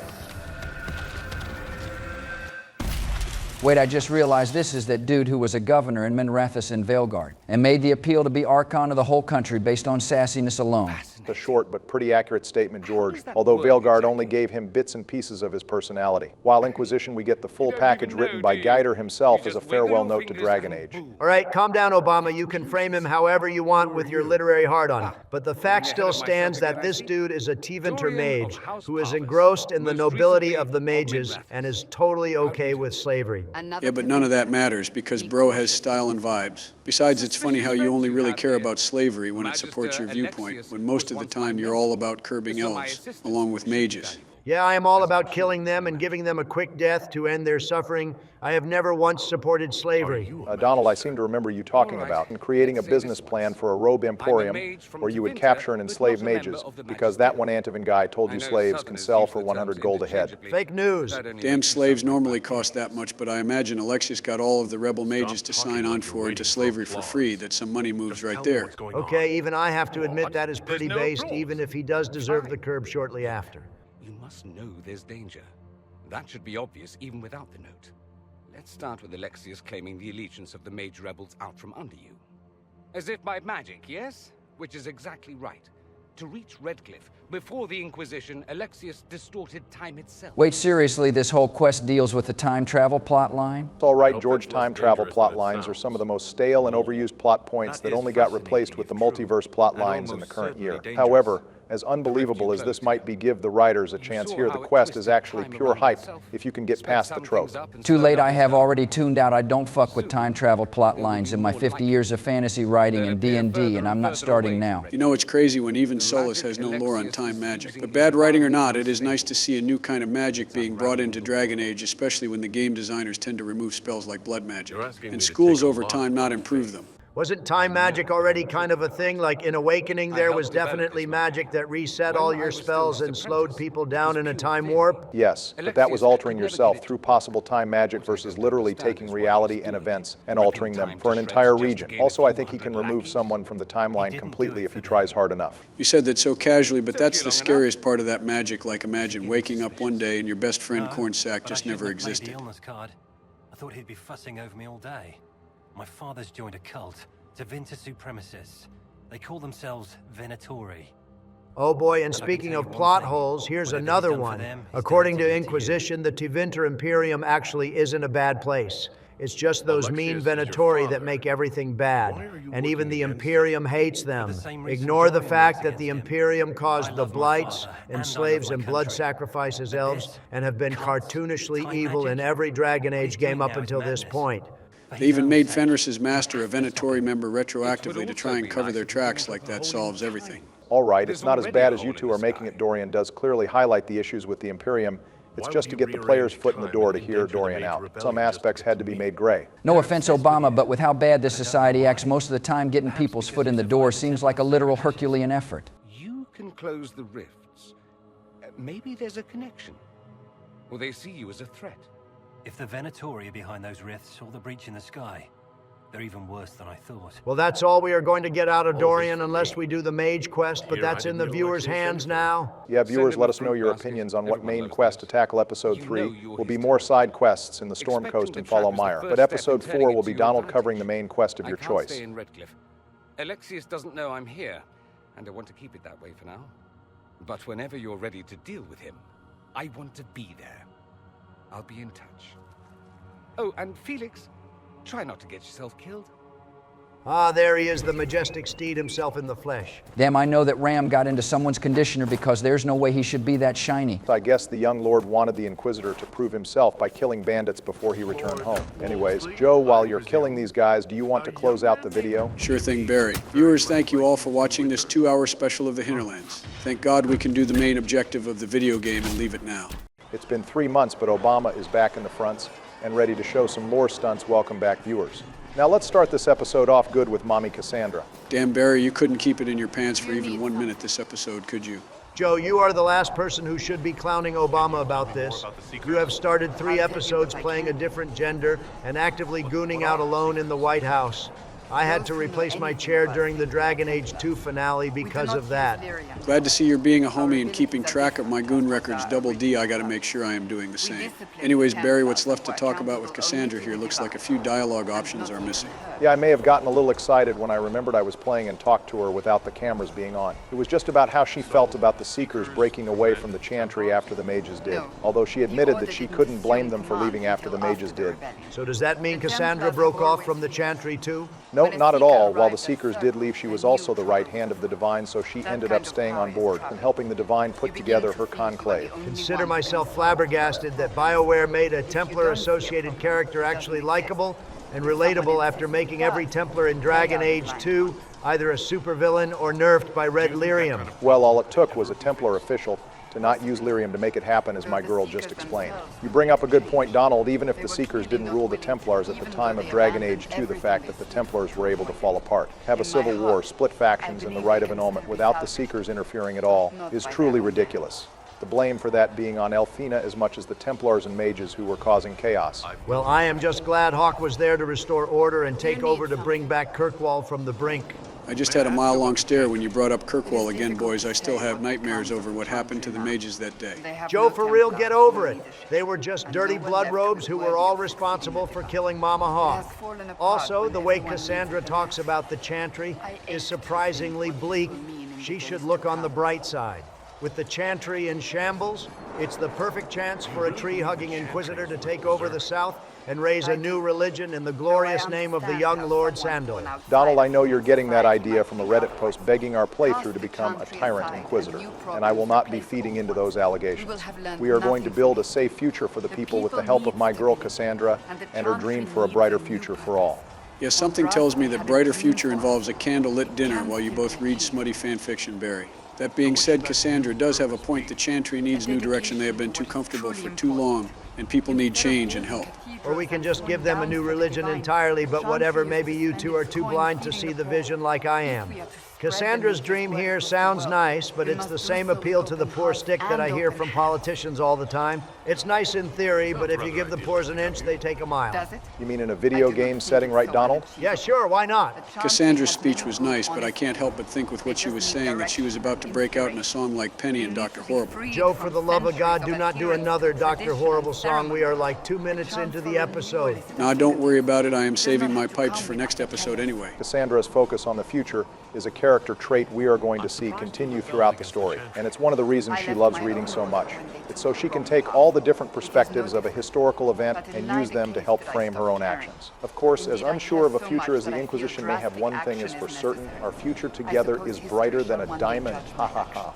Wait, I just realized this is that dude who was a governor in Minrathous and Veilguard and made the appeal to be Archon of the whole country based on sassiness alone. A short but pretty accurate statement, George, although Veilguard only gave him bits and pieces of his personality. While Inquisition, we get the full package written by Guider himself as a farewell note to Dragon Age. All right, calm down, Obama. You can frame him however you want with your literary hard-on. But the fact still stands that this dude is a Tevinter mage who is engrossed in the nobility of the mages and is totally okay with slavery. Yeah, but none of that matters because bro has style and vibes. Besides, it's funny how you only really care about slavery when it supports your viewpoint, when most of the time you're all about curbing elves, along with mages. Yeah, I am all about killing them and giving them a quick death to end their suffering. I have never once supported slavery. Donald, I seem to remember you talking about and creating a business plan for a robe emporium where you would capture and enslave mages, because that one Antivan guy told you slaves can sell for 100 gold a head. Fake news. Damn slaves normally cost that much, but I imagine Alexius got all of the rebel mages to sign on for into slavery for free. That's some money moves right there. Okay, even I have to admit that is pretty based, even if he does deserve the curb shortly after. You must know there's danger. That should be obvious even without the note. Let's start with Alexius claiming the allegiance of the mage rebels out from under you. As if by magic, yes? which is exactly right. To reach Redcliffe, before the Inquisition, Alexius distorted time itself. Wait, seriously, this whole quest deals with the time travel plot line? It's all right, George, time travel plot lines are some of the most stale and overused plot points that only got replaced with the multiverse plot lines in the current year. However, as unbelievable as this might be, give the writers a chance here, the quest is actually pure hype if you can get past the trope. Too late, I have already tuned out. I don't fuck with time travel plot lines in my 50 years of fantasy writing and D&D, and I'm not starting now. You know, it's crazy when even Solus has no lore on time magic. But bad writing or not, it is nice to see a new kind of magic being brought into Dragon Age, especially when the game designers tend to remove spells like blood magic, and schools over time not improve them. Wasn't time magic already kind of a thing? Like in Awakening, there was definitely magic that reset all your spells and slowed people down in a time warp? Yes, but that was altering yourself through possible time magic versus literally taking reality and events and altering them for an entire region. Also, I think he can remove someone from the timeline completely if he tries hard enough. You said that so casually, but that's the scariest part of that magic. Like imagine waking up one day and your best friend Cornsack just never existed. I thought he'd be fussing over me all day. My father's joined a cult, Tevinter Supremacists. They call themselves Venatori. Oh boy, and speaking of plot holes, here's another one. According to Inquisition, the Tevinter Imperium actually isn't a bad place. It's just those mean Venatori that make everything bad. And even the Imperium hates them. Ignore the fact that the Imperium caused the Blights, enslaves and blood sacrifices elves, and have been cartoonishly evil in every Dragon Age game up until this point. They even made Fenris's master a Venatori member retroactively to try and cover their tracks. Like that solves everything. All right, it's not as bad as you two are making it. Dorian does clearly highlight the issues with the Imperium. It's just to get the player's foot in the door to hear Dorian out. Some aspects had to be made gray. No offense, Obama, but with how bad this society acts most of the time, getting people's foot in the door seems like a literal Herculean effort. You can close the rifts. Maybe there's a connection. Or they see you as a threat. If the Venatori are behind those rifts or the breach in the sky, they're even worse than I thought. Well, that's all we are going to get out of Dorian unless we do the mage quest, but that's in the viewers' hands now. Yeah, viewers, let us know your opinions on what main quest to tackle Episode 3. Will be more side quests in the Storm Coast and follow Mire, but Episode 4 will be Donald covering the main quest of your choice. Stay in Redcliffe. Alexius doesn't know I'm here, and I want to keep it that way for now. But whenever you're ready to deal with him, I want to be there. I'll be in touch. Oh, and Felix, try not to get yourself killed. Ah, there he is, the majestic steed himself in the flesh. Damn, I know that Ram got into someone's conditioner because there's no way he should be that shiny. I guess the young lord wanted the Inquisitor to prove himself by killing bandits before he returned home. Anyways, Joe, while you're killing these guys, do you want to close out the video? Sure thing, Barry. Viewers, thank you all for watching this 2-hour special of the Hinterlands. Thank God we can do the main objective of the video game and leave it now. It's been 3 months, but Obama is back in the fronts and ready to show some lore stunts. Welcome back, viewers. Now let's start this episode off good with Mommy Cassandra. Damn, Barry, you couldn't keep it in your pants for even 1 minute this episode, could you? Joe, you are the last person who should be clowning Obama about this. You have started 3 episodes playing a different gender and actively gooning out alone in the White House. I had to replace my chair during the Dragon Age 2 finale because of that. Glad to see you're being a homie and keeping track of my goon records. Double D, I gotta make sure I am doing the same. Anyways, Barry, what's left to talk about with Cassandra here looks like a few dialogue options are missing. Yeah, I may have gotten a little excited when I remembered I was playing and talked to her without the cameras being on. It was just about how she felt about the Seekers breaking away from the Chantry after the mages did, although she admitted that she couldn't blame them for leaving after the mages did. So does that mean Cassandra broke off from the Chantry too? No, not at all. While the Seekers did leave, she was also the right hand of the Divine, so she ended up staying on board and helping the Divine put together her conclave. Consider myself flabbergasted that BioWare made a Templar-associated character actually likable and relatable after making every Templar in Dragon Age 2 either a supervillain or nerfed by Red Lyrium. Well, all it took was a Templar official to not use Lyrium to make it happen, as my girl just explained. You bring up a good point, Donald. Even if the Seekers didn't rule the Templars at the time of Dragon Age 2, the fact that the Templars were able to fall apart, have a civil war, split factions, and the right of annulment without the Seekers interfering at all is truly ridiculous. The blame for that being on Elfina as much as the Templars and mages who were causing chaos. Well, I am just glad Hawk was there to restore order and take over to bring back Kirkwall from the brink. I just had a mile-long stare when you brought up Kirkwall again, boys. I still have nightmares over what happened to the mages that day. Joe, for real, get over it. They were just dirty blood robes who were all responsible for killing Mama Hawk. Also, the way Cassandra talks about the Chantry is surprisingly bleak. She should look on the bright side. With the Chantry in shambles, it's the perfect chance for a tree-hugging Inquisitor to take over the South and raise a new religion in the glorious name of the young Lord Sandal. Donald, I know you're getting that idea from a Reddit post begging our playthrough to become a tyrant Inquisitor, and I will not be feeding into those allegations. We are going to build a safe future for the people with the help of my girl Cassandra and her dream for a brighter future for all. Yes, something tells me that brighter future involves a candlelit dinner while you both read smutty fanfiction, Barry. That being said, Cassandra does have a point. The Chantry needs new direction. They have been too comfortable for too long, and people need change and help. Or we can just give them a new religion entirely, but whatever, maybe you two are too blind to see the vision like I am. Cassandra's dream here sounds nice, but it's the same appeal to the poor stick that I hear from politicians all the time. It's nice in theory, but if you give the poors an inch, they take a mile. You mean in a video game setting, right, Donald? Yeah, sure, why not? Cassandra's speech was nice, but I can't help but think with what she was saying that she was about to break out in a song like Penny and Dr. Horrible. Joe, for the love of God, do not do another Dr. Horrible song. We are like 2 minutes into the episode. Now, don't worry about it. I am saving my pipes for next episode anyway. Cassandra's focus on the future is a character trait we are going to see continue throughout the story, and it's one of the reasons she loves reading so much. It's so she can take all the different perspectives of a historical event and use them to help frame her own actions. Of course, as unsure of a future as the Inquisition may have, one thing is for certain: our future together is brighter than a diamond. Ha ha ha.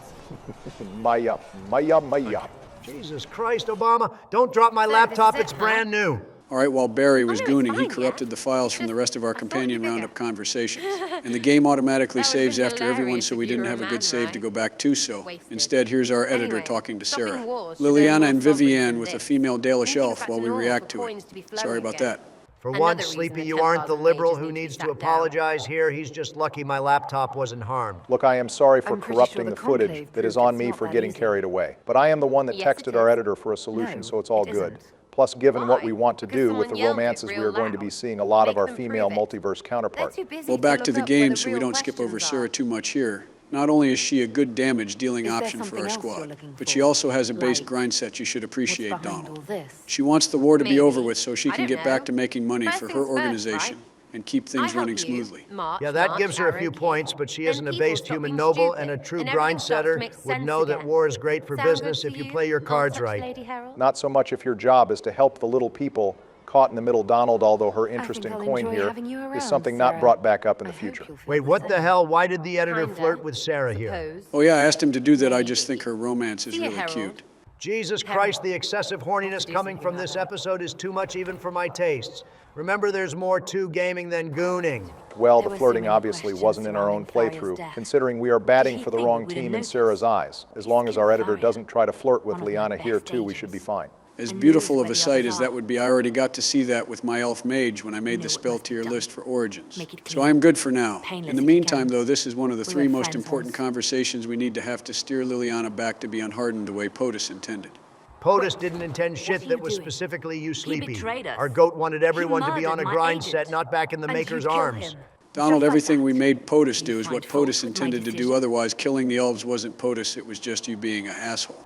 Maya, Maya, Maya. Jesus Christ, Obama, don't drop my laptop, it's brand new. All right, while Barry was gooning, he corrupted the files from the rest of our companion roundup conversations. And the game automatically saves after everyone, so we didn't have a good save to go back to, so. Instead, here's our editor talking to Sarah. Liliana and Vivienne with a female Dalish elf while we react to it. Sorry about that. For once, Sleepy, you aren't the liberal who needs to apologize here. He's just lucky my laptop wasn't harmed. Look, I am sorry for corrupting the footage that is on me for getting carried away. But I am the one that texted our editor for a solution, so it's all good. Plus, given what we want to do with the romances, we are going to be seeing a lot of our female multiverse counterparts. Well, back to the game so we don't skip over Sarah too much here. Not only is she a good damage-dealing option for our squad, but she also has a base grind set you should appreciate, Donald. She wants the war to be over with so she can get back to making money for her organization and keep things running smoothly. Yeah, that gives her a few points, but she isn't a based human noble, and a true grind setter would know that war is great for business if you play your cards right. Not so much if your job is to help the little people caught in the middle, Donald, although her interest in coin here is something not brought back up in the future. Wait, what the hell? Why did the editor flirt with Sarah here? Oh yeah, I asked him to do that. I just think her romance is really cute. Jesus Christ, the excessive horniness coming from this episode is too much even for my tastes. Remember, there's more to gaming than gooning. Well, the flirting obviously wasn't in our own playthrough, considering we are batting for the wrong team in Sarah's eyes. As long as our editor doesn't try to flirt with Liana here too, we should be fine. As beautiful of a sight as that would be, I already got to see that with my elf mage when I made the spell tier list for Origins. So I'm good for now. In the meantime, though, this is one of the 3 most important conversations we need to have to steer Liliana back to be unhardened the way POTUS intended. POTUS didn't intend shit that was specifically you, Sleepy. Our goat wanted everyone to be on a grind set, not back in the Maker's arms. Donald, everything we made POTUS do is what POTUS intended to do. Otherwise, killing the elves wasn't POTUS, it was just you being an asshole.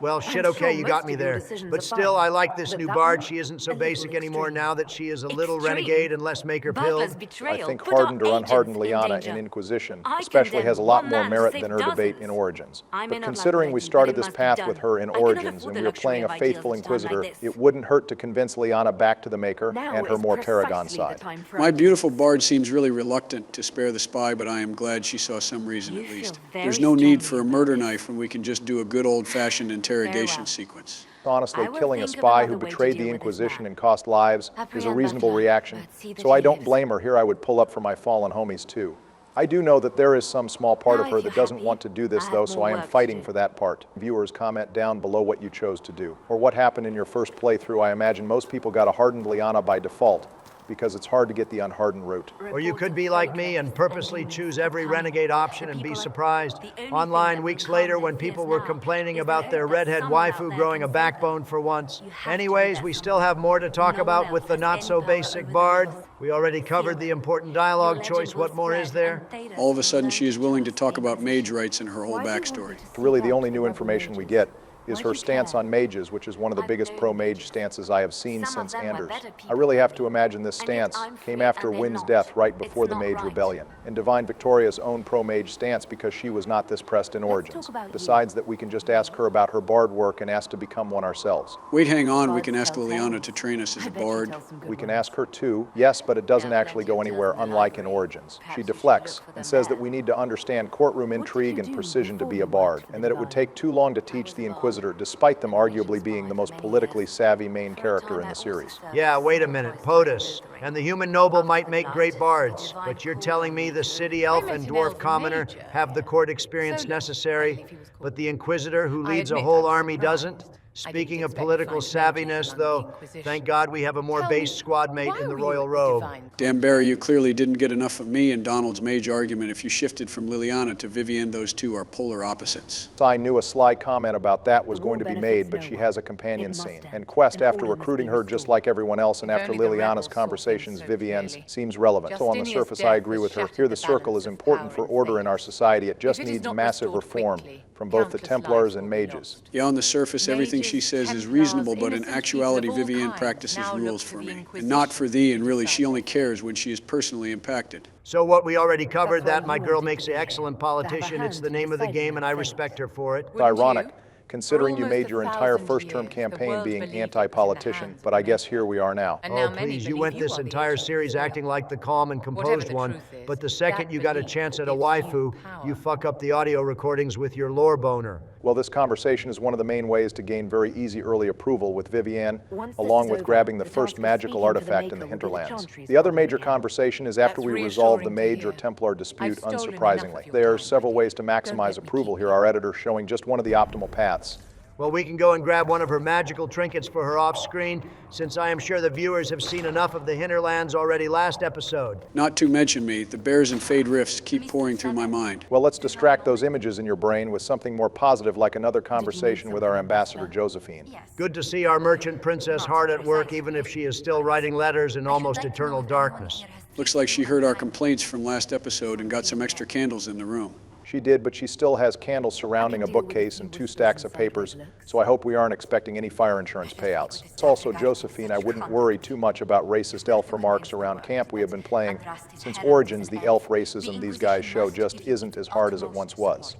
Well, shit, okay, you got me there. But still, I like this new bard. She isn't so basic anymore now that she is a little renegade and less maker-pilled. I think hardened or unhardened Liana in Inquisition especially has a lot more merit than her debate in Origins. But considering we started this path with her in Origins and we are playing a faithful Inquisitor, it wouldn't hurt to convince Liana back to the Maker and her more Paragon side. My beautiful bard seems really reluctant to spare the spy, but I am glad she saw some reason at least. There's no need for a murder knife when we can just do a good old-fashioned interrogation sequence. Honestly, killing a spy who betrayed the Inquisition and cost lives is a reasonable reaction, so I don't blame her. Here I would pull up for my fallen homies too. I do know that there is some small part of her that doesn't want to do this though, so I am fighting for that part. Viewers, comment down below what you chose to do, or what happened in your first playthrough. I imagine most people got a hardened Liana by default, because it's hard to get the unhardened route. Or you could be like me and purposely choose every renegade option and be surprised online weeks later when people were complaining about their redhead waifu growing a backbone for once. Anyways, we still have more to talk about with the not-so-basic bard. We already covered the important dialogue choice. What more is there? All of a sudden, she is willing to talk about mage rights and her whole backstory. Really, the only new information we get is her stance on mages, which is one of the biggest pro-mage stances I have seen since Anders. I really have to imagine this stance came after Wynn's death right before the Mage Rebellion, and Divine Victoria's own pro-mage stance because she was not this pressed in Origins. Besides that, we can just ask her about her bard work and ask to become one ourselves. Wait, hang on, we can ask Liliana to train us as a bard. We can ask her too, yes, but it doesn't actually go anywhere, unlike in Origins. She deflects and says that we need to understand courtroom intrigue and precision to be a bard, and that it would take too long to teach the Inquisitor, despite them arguably being the most politically savvy main character in the series. Yeah, wait a minute. POTUS and the human noble might make great bards, but you're telling me the city elf and dwarf commoner have the court experience necessary, but the Inquisitor who leads a whole army doesn't? Speaking of political savviness, though, thank God we have a more base squad mate in the royal robe. Dan Barry, you clearly didn't get enough of me and Donald's mage argument. If you shifted from Liliana to Vivienne, those two are polar opposites. I knew a sly comment about that was going to be made, but she has a companion scene. And Quest, after recruiting her just like everyone else, and after Liliana's conversations, Vivienne's seems relevant. So on the surface, I agree with her. Here, the Circle is important for order in our society. It just needs massive reform from both the Templars and mages. Yeah, on the surface, everything she says is reasonable, but in actuality, Vivienne practices rules for me. And not for thee, and really, she only cares when she is personally impacted. So what we already covered, that my girl makes an excellent politician. It's the name of the game, and I respect her for it. It's ironic, considering you made your entire first-term campaign being anti-politician, but I guess here we are now. Oh, please, you went this entire series acting like the calm and composed one, but the second you got a chance at a waifu, you fuck up the audio recordings with your lore boner. Well, this conversation is one of the main ways to gain very easy early approval with Vivienne, along with grabbing the first magical artifact in the Hinterlands. The other major conversation is after we resolve the Mage or Templar dispute, unsurprisingly. There are several ways to maximize approval here, our editor showing just one of the optimal paths. Well, we can go and grab one of her magical trinkets for her off-screen, since I am sure the viewers have seen enough of the Hinterlands already last episode. Not to mention me, the Bears and Fade Rifts keep pouring through my mind. Well, let's distract those images in your brain with something more positive, like another conversation with our ambassador, Josephine. Good to see our merchant princess hard at work, even if she is still writing letters in almost eternal darkness. Looks like she heard our complaints from last episode and got some extra candles in the room. She did, but she still has candles surrounding a bookcase and 2 stacks of papers, so I hope we aren't expecting any fire insurance payouts. It's also Josephine. I wouldn't worry too much about racist elf remarks around camp we have been playing. Since Origins, the elf racism these guys show just isn't as hard as it once was.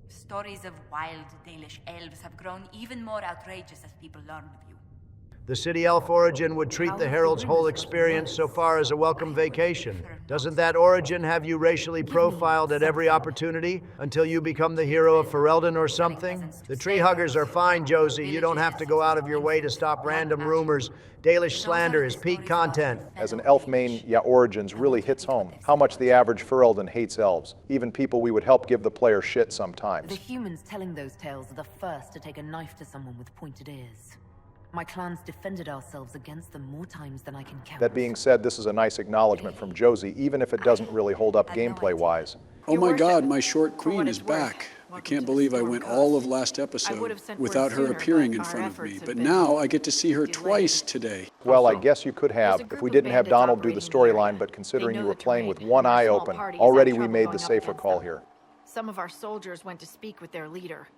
Stories of wild Dalish elves have grown even more outrageous as people learn of you. The City Elf origin would treat the Herald's whole experience so far as a welcome vacation. Doesn't that origin have you racially profiled at every opportunity until you become the hero of Ferelden or something? The tree huggers are fine, Josie. You don't have to go out of your way to stop random rumors. Dalish slander is peak content. As an elf main, yeah, Origins really hits home how much the average Ferelden hates elves, even people we would help give the player shit sometimes. The humans telling those tales are the first to take a knife to someone with pointed ears. My clans defended ourselves against them more times than I can count. That being said, this is a nice acknowledgement from Josie, even if it doesn't really hold up gameplay-wise. Oh my God, my short queen is back. I can't believe I went all of last episode without her appearing in front of me, but now I get to see her twice today. Well, I guess you could have, if we didn't have Donald do the storyline, but considering you were playing with one eye open, already we made the safer call here. Some of our soldiers went to speak with their leader.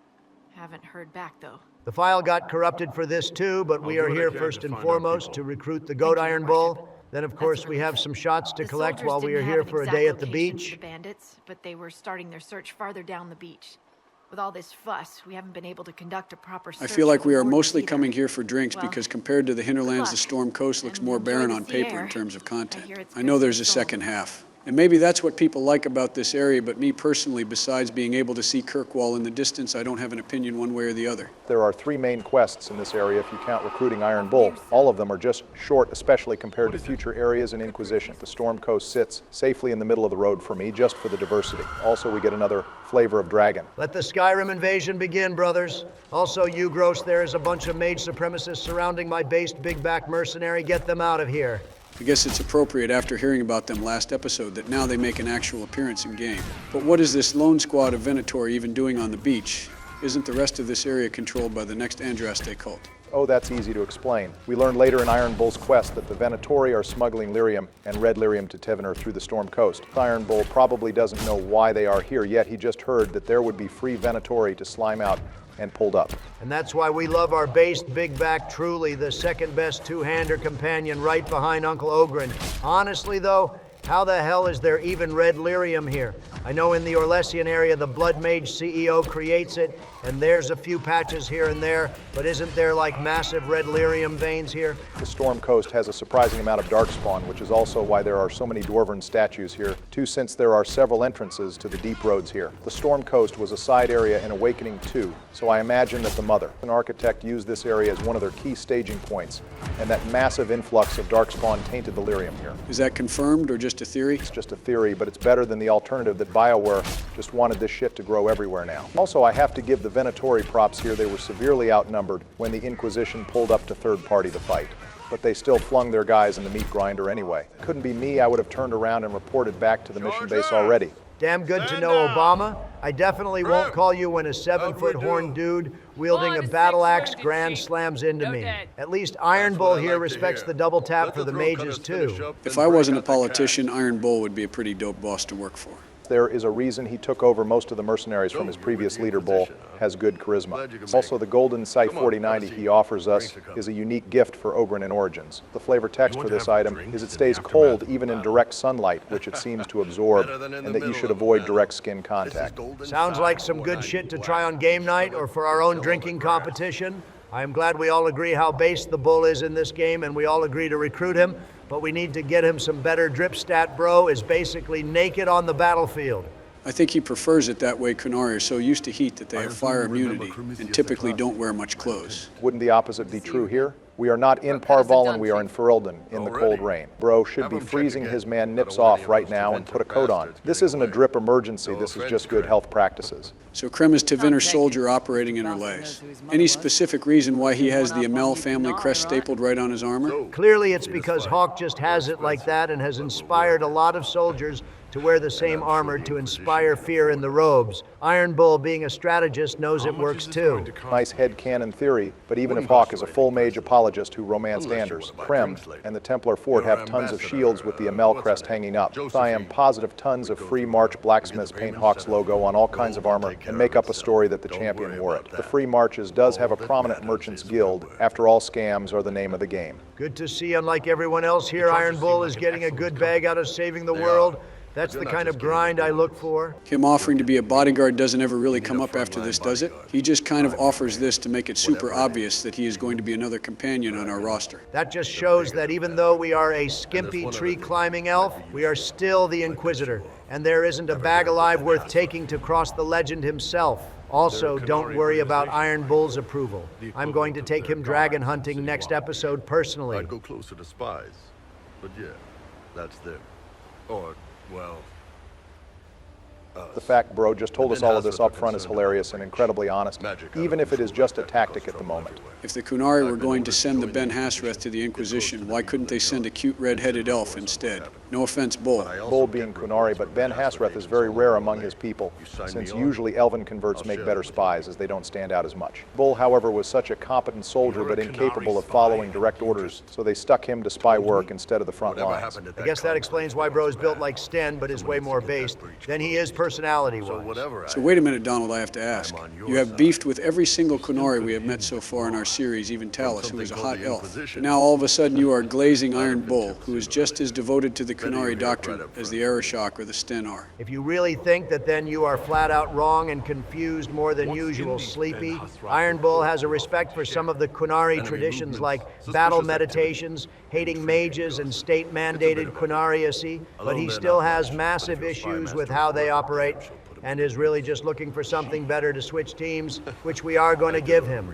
Haven't heard back, though. The file got corrupted for this too, but we are here first and foremost to recruit the Goat Iron Bull. Then, of course, we have some shots to collect while we are here for a day at the beach. The bandits, but they were starting their search farther down the beach. With all this fuss, we haven't been able to conduct a proper search. I feel like we are mostly coming here for drinks because compared to the Hinterlands, the Storm Coast looks more barren on paper in terms of content. I know there's a second half. And maybe that's what people like about this area, but me personally, besides being able to see Kirkwall in the distance, I don't have an opinion one way or the other. There are 3 main quests in this area if you count recruiting Iron Bull. All of them are just short, especially compared to future areas in Inquisition. The Storm Coast sits safely in the middle of the road for me, just for the diversity. Also, we get another flavor of dragon. Let the Skyrim invasion begin, brothers. Also, you gross, there is a bunch of mage supremacists surrounding my based big back mercenary. Get them out of here. I guess it's appropriate after hearing about them last episode that now they make an actual appearance in game. But what is this lone squad of Venatori even doing on the beach? Isn't the rest of this area controlled by the next Andraste cult? Oh, that's easy to explain. We learned later in Iron Bull's quest that the Venatori are smuggling lyrium and red lyrium to Tevenor through the Storm Coast. Iron Bull probably doesn't know why they are here, yet he just heard that there would be free Venatori to slime out and pulled up. And that's why we love our based big back Truly, the second best two-hander companion right behind Uncle Ogren. Honestly though, how the hell is there even red lyrium here? I know in the Orlesian area the Blood Mage CEO creates it, and there's a few patches here and there, but isn't there like massive red lyrium veins here? The Storm Coast has a surprising amount of darkspawn, which is also why there are so many Dwarven statues here, too, since there are several entrances to the deep roads here. The Storm Coast was a side area in Awakening 2, so I imagine that the Mother, an architect, used this area as one of their key staging points, and that massive influx of darkspawn tainted the lyrium here. Is that confirmed or just a theory? It's just a theory, but it's better than the alternative that BioWare just wanted this shit to grow everywhere now. Also, I have to give the Venatori props here. They were severely outnumbered when the Inquisition pulled up to third party to fight. But they still flung their guys in the meat grinder anyway. Couldn't be me, I would have turned around and reported back to the mission base already. Damn good to know, Obama. I definitely won't call you when a 7-foot horned dude wielding a battle axe grand slams into me. At least Iron Bull here respects the double tap for the mages too. If I wasn't a politician, Iron Bull would be a pretty dope boss to work for. There is a reason he took over most of the mercenaries from his previous leader, Bull, has good charisma. Also, the golden Scythe 4090 he offers us is a unique gift for Ogren and Origins. The flavor text for this item is it stays cold even in direct sunlight, which it seems to absorb, and that you should avoid direct skin contact. Sounds like some good shit to try on game night or for our own drinking competition. I am glad we all agree how based the Bull is in this game, and we all agree to recruit him, but we need to get him some better drip stat. Bro is basically naked on the battlefield. I think he prefers it that way. Kunari are so used to heat that they have fire immunity and typically don't wear much clothes. Wouldn't the opposite be true here? We are not in Parvalen, we are in Ferelden, in the cold rain. Bro should be freezing his man nips off right now and put a coat on. This isn't a drip emergency, this is just good health practices. So Krem is Tevinner's soldier operating in Orlais. Any specific reason why he has the Amel family crest stapled right on his armor? Clearly it's because Hawk just has it like that and has inspired a lot of soldiers to wear the same armor to inspire fear in the robes. Iron Bull, being a strategist, knows it works too. Nice headcanon theory, but even if Hawk is a full mage apologist who romanced Anders, Krem and the Templar Fort have tons of shields with the Amel crest hanging up. I am positive tons of Free March blacksmiths paint Hawk's logo on all kinds of armor and make up a story that the champion wore it. The Free Marches does have a prominent merchants guild. After all, scams are the name of the game. Good to see, unlike everyone else here, Iron Bull is getting a good bag out of saving the world. That's the kind of grind I look for. Him offering to be a bodyguard doesn't ever really come up after this, does it? He just kind of offers this to make it super obvious that he is going to be another companion on our roster. That just shows that even though we are a skimpy tree-climbing elf, we are still the Inquisitor, and there isn't a bag alive worth taking to cross the legend himself. Also, don't worry about Iron Bull's approval. I'm going to take him dragon hunting next episode personally. I'd go closer to spies, but yeah, that's them. Or, well... The fact Bro just told us all of this up front is hilarious and incredibly honest, even if it is just a tactic at the moment. If the Kunari were going to send the Ben Hassrath to the Inquisition, why couldn't they send a cute red-headed elf instead? No offense, Bull. Bull being Kunari, but Ben Hassrath is very rare among his people, since usually elven converts make better spies as they don't stand out as much. Bull, however, was such a competent soldier but incapable of following direct orders, so they stuck him to spy work instead of the front lines. I guess that explains why Bro's built like Sten, but is way more based than he is personality-wise. So wait a minute, Donald, I have to ask. You have beefed with every single Kunari we have met so far in our series, even Talus, who is a hot elf. But now all of a sudden you are glazing Iron Bull, who is just as devoted to the Kunari doctrine as the Arashok or the Sten are. If you really think that, then you are flat out wrong and confused more than usual, Sleepy. Iron Bull has a respect for some of the Kunari traditions like battle meditations, hating mages, and state-mandated Kunariacy, but he still has massive issues with how they operate and is really just looking for something better to switch teams, which we are going to give him.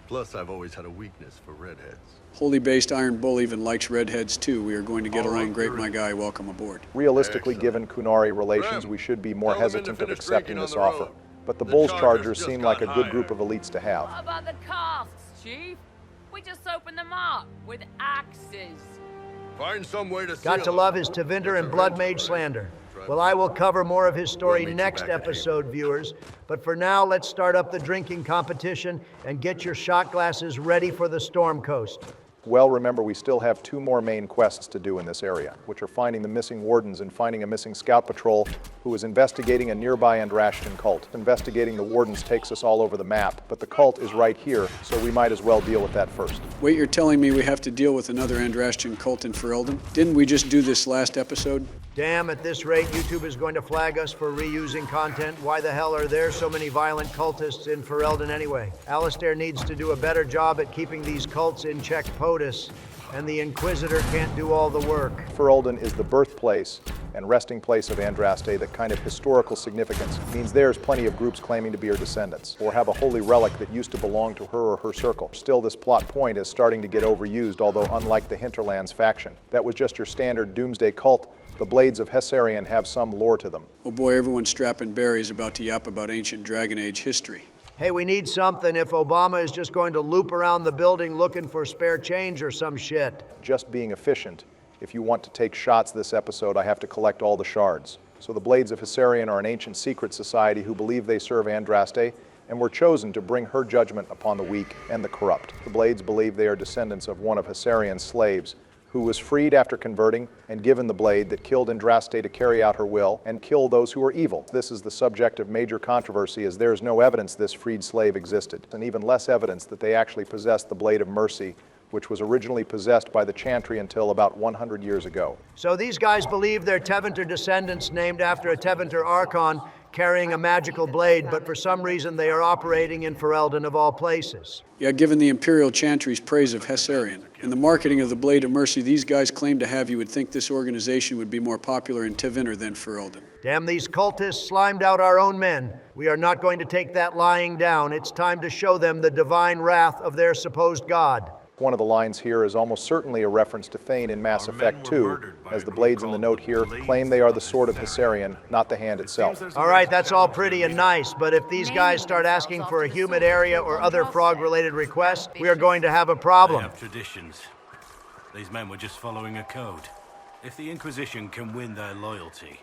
Plus, I've always had a weakness for redheads. Wholly based Iron Bull even likes redheads too. We are going to get along great, my guy. Welcome aboard. Realistically, given Kunari relations, we should be more hesitant of accepting this offer. But the Bull's Chargers seem like a good group of elites to have. What about the casks, Chief? We just opened them up with axes. Find some way to Got to love his Tevinter and Blood Mage slander. Well, I will cover more of his story next episode, viewers. But for now, let's start up the drinking competition and get your shot glasses ready for the Storm Coast. Well, remember, we still have 2 more main quests to do in this area, which are finding the missing wardens and finding a missing scout patrol who is investigating a nearby Andrastian cult. Investigating the wardens takes us all over the map, but the cult is right here, so we might as well deal with that first. Wait, you're telling me we have to deal with another Andrastian cult in Ferelden? Didn't we just do this last episode? Damn, at this rate, YouTube is going to flag us for reusing content. Why the hell are there so many violent cultists in Ferelden anyway? Alistair needs to do a better job at keeping these cults in check POTUS, and the Inquisitor can't do all the work. Ferelden is the birthplace and resting place of Andraste. That kind of historical significance means there's plenty of groups claiming to be her descendants, or have a holy relic that used to belong to her or her circle. Still, this plot point is starting to get overused, although unlike the Hinterlands faction. That was just your standard doomsday cult. The Blades of Hessarian have some lore to them. Oh boy, everyone's strapping berries about to yap about ancient Dragon Age history. Hey, we need something if Obama is just going to loop around the building looking for spare change or some shit. Just being efficient. If you want to take shots this episode, I have to collect all the shards. So the Blades of Hessarian are an ancient secret society who believe they serve Andraste and were chosen to bring her judgment upon the weak and the corrupt. The Blades believe they are descendants of one of Hessarian's slaves, who was freed after converting and given the blade that killed Andraste to carry out her will and kill those who were evil. This is the subject of major controversy, as there is no evidence this freed slave existed, and even less evidence that they actually possessed the Blade of Mercy, which was originally possessed by the Chantry until about 100 years ago. So these guys believe they're Tevinter descendants named after a Tevinter Archon carrying a magical blade, but for some reason they are operating in Ferelden of all places. Yeah, given the Imperial Chantry's praise of Hessarian and the marketing of the Blade of Mercy these guys claim to have, you would think this organization would be more popular in Tevinter than Ferelden. Damn, these cultists slimed out our own men. We are not going to take that lying down. It's time to show them the divine wrath of their supposed god. One of the lines here is almost certainly a reference to Thane in Mass Effect 2, as the blades in the note here claim they are the sword of Hessarian, not the hand itself. All right, that's all pretty and nice, but if these guys start asking for a humid area or other frog-related requests, we are going to have a problem. They have traditions. These men were just following a code. If the Inquisition can win their loyalty...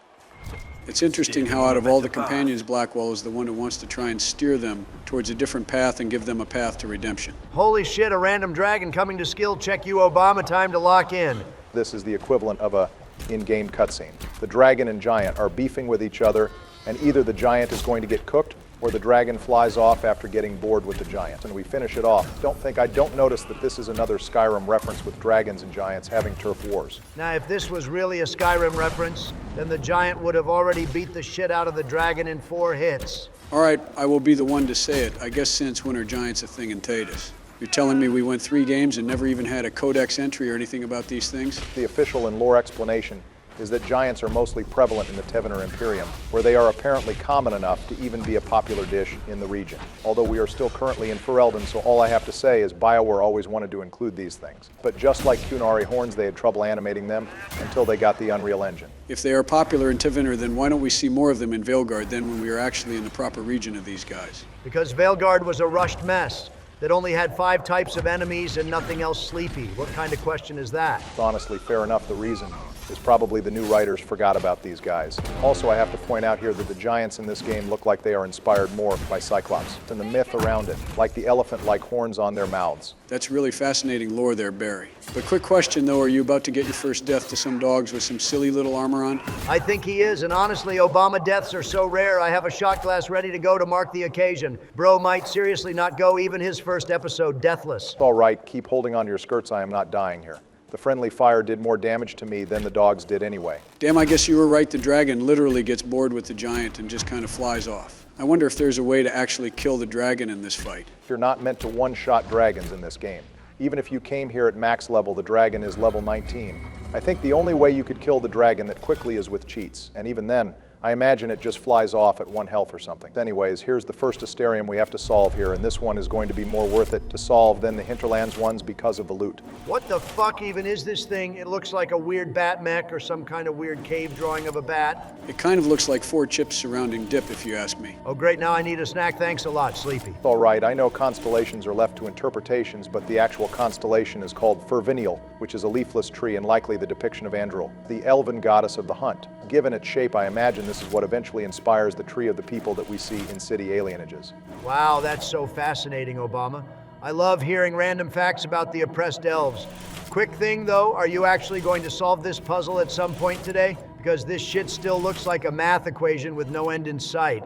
It's interesting how out of all the companions, Blackwell is the one who wants to try and steer them towards a different path and give them a path to redemption. Holy shit, a random dragon coming to skill check you, Obama. Time to lock in. This is the equivalent of a in-game cutscene. The dragon and giant are beefing with each other, and either the giant is going to get cooked or the dragon flies off after getting bored with the giant. And we finish it off. I don't notice that this is another Skyrim reference with dragons and giants having turf wars. Now, if this was really a Skyrim reference, then the giant would have already beat the shit out of the dragon in 4 hits. All right, I will be the one to say it. I guess since when are giants a thing in Tatus? You're telling me we went 3 games and never even had a codex entry or anything about these things? The official and lore explanation is that giants are mostly prevalent in the Tevinter Imperium, where they are apparently common enough to even be a popular dish in the region. Although we are still currently in Ferelden, so all I have to say is BioWare always wanted to include these things. But just like Qunari horns, they had trouble animating them until they got the Unreal Engine. If they are popular in Tevinter, then why don't we see more of them in Veilguard then when we are actually in the proper region of these guys? Because Veilguard was a rushed mess that only had 5 types of enemies and nothing else sleepy. What kind of question is that? Honestly, fair enough. The reason is probably the new writers forgot about these guys. Also, I have to point out here that the giants in this game look like they are inspired more by Cyclops and the myth around it, like the elephant-like horns on their mouths. That's really fascinating lore there, Barry. But quick question, though, are you about to get your first death to some dogs with some silly little armor on? I think he is, and honestly, Obama deaths are so rare, I have a shot glass ready to go to mark the occasion. Bro might seriously not go even his first episode deathless. All right, keep holding on to your skirts. I am not dying here. The friendly fire did more damage to me than the dogs did anyway. Damn, I guess you were right. The dragon literally gets bored with the giant and just kind of flies off. I wonder if there's a way to actually kill the dragon in this fight. You're not meant to one-shot dragons in this game. Even if you came here at max level, the dragon is level 19. I think the only way you could kill the dragon that quickly is with cheats, and even then, I imagine it just flies off at 1 health or something. Anyways, here's the first Asterium we have to solve here, and this one is going to be more worth it to solve than the Hinterlands ones because of the loot. What the fuck even is this thing? It looks like a weird bat mech or some kind of weird cave drawing of a bat. It kind of looks like 4 chips surrounding dip, if you ask me. Oh great, now I need a snack. Thanks a lot, Sleepy. All right, I know constellations are left to interpretations, but the actual constellation is called Fervinial, which is a leafless tree and likely the depiction of Andril, the elven goddess of the hunt. Given its shape, I imagine this is what eventually inspires the tree of the people that we see in city alienages. Wow, that's so fascinating, Obama. I love hearing random facts about the oppressed elves. Quick thing though, are you actually going to solve this puzzle at some point today? Because this shit still looks like a math equation with no end in sight.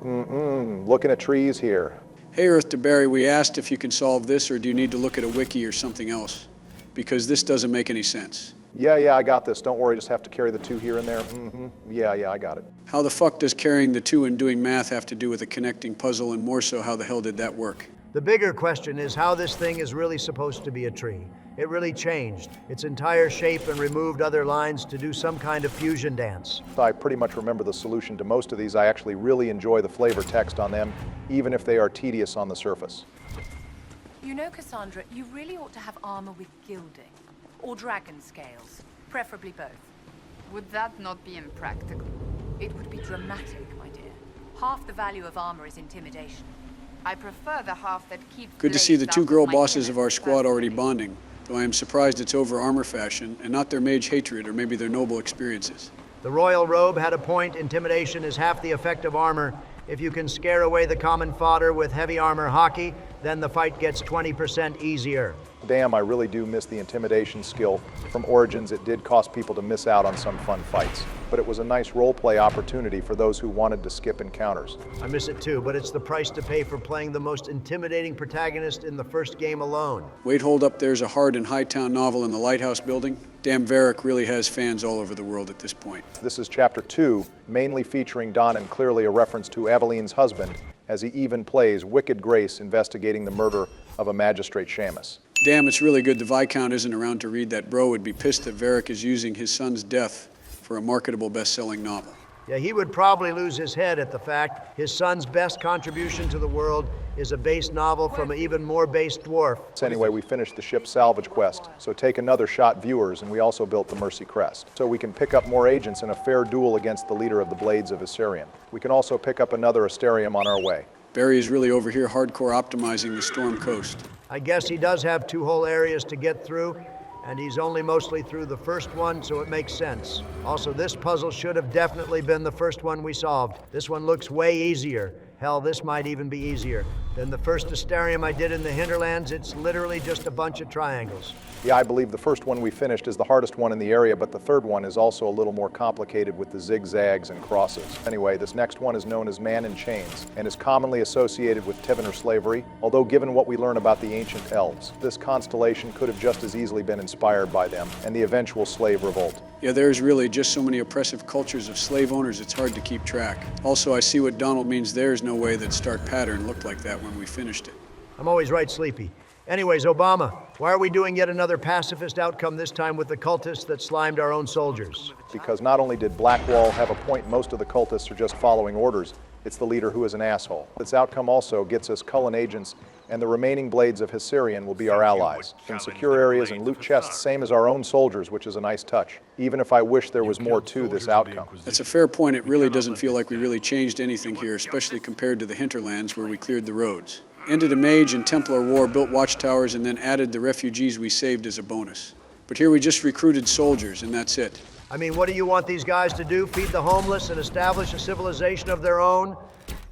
Looking at trees here. Hey, Earth to Barry, we asked if you can solve this, or do you need to look at a wiki or something else? Because this doesn't make any sense. Yeah, I got this. Don't worry, just have to carry the 2 here and there. Yeah, I got it. How the fuck does carrying the 2 and doing math have to do with a connecting puzzle, and more so, how the hell did that work? The bigger question is how this thing is really supposed to be a tree. It really changed its entire shape and removed other lines to do some kind of fusion dance. I pretty much remember the solution to most of these. I actually really enjoy the flavor text on them, even if they are tedious on the surface. You know, Cassandra, you really ought to have armor with gilding. Or dragon scales. Preferably both. Would that not be impractical? It would be dramatic, my dear. Half the value of armor is intimidation. I prefer the half that keeps... Good to see the 2 girl bosses of our squad already bonding, though I am surprised it's over armor fashion, and not their mage hatred or maybe their noble experiences. The royal robe had a point. Intimidation is half the effect of armor. If you can scare away the common fodder with heavy armor hockey, then the fight gets 20% easier. Damn, I really do miss the intimidation skill from Origins. It did cost people to miss out on some fun fights, but it was a nice roleplay opportunity for those who wanted to skip encounters. I miss it too, but it's the price to pay for playing the most intimidating protagonist in the first game alone. Wait, hold up, there's a Hard and Hightown novel in the Lighthouse building? Damn, Varric really has fans all over the world at this point. This is Chapter 2, mainly featuring Don and clearly a reference to Aveline's husband, as he even plays Wicked Grace investigating the murder of a magistrate Shamus. Damn, it's really good the Viscount isn't around to read that. Bro would be pissed that Varric is using his son's death for a marketable best-selling novel. Yeah, he would probably lose his head at the fact his son's best contribution to the world is a base novel from an even more base dwarf. Anyway, we finished the ship's salvage quest, so take another shot, viewers, and we also built the Mercy Crest. So we can pick up more agents in a fair duel against the leader of the Blades of Assyrian. We can also pick up another Asterium on our way. Barry is really over here hardcore optimizing the Storm Coast. I guess he does have 2 whole areas to get through, and he's only mostly through the first one, so it makes sense. Also, this puzzle should have definitely been the first one we solved. This one looks way easier. Hell, this might even be easier than the first Asterium I did in the Hinterlands. It's literally just a bunch of triangles. Yeah, I believe the first one we finished is the hardest one in the area, but the third one is also a little more complicated with the zigzags and crosses. Anyway, this next one is known as Man in Chains and is commonly associated with Tivener slavery, although given what we learn about the ancient elves, this constellation could have just as easily been inspired by them and the eventual slave revolt. Yeah, there's really just so many oppressive cultures of slave owners, it's hard to keep track. Also, I see what Donald means. There's no way that Stark Pattern looked like that when we finished it. I'm always right, Sleepy. Anyways, Obama, why are we doing yet another pacifist outcome, this time with the cultists that slimed our own soldiers? Because not only did Blackwall have a point, most of the cultists are just following orders. It's the leader who is an asshole. This outcome also gets us Cullen agents, and the remaining Blades of Hyserian will be our allies. In secure areas and loot chests, same as our own soldiers, which is a nice touch. Even if I wish there was more to this outcome. That's a fair point. It really doesn't feel like we really changed anything here, especially compared to the Hinterlands where we cleared the roads. Ended a mage and Templar war, built watchtowers, and then added the refugees we saved as a bonus. But here we just recruited soldiers, and that's it. I mean, what do you want these guys to do? Feed the homeless and establish a civilization of their own?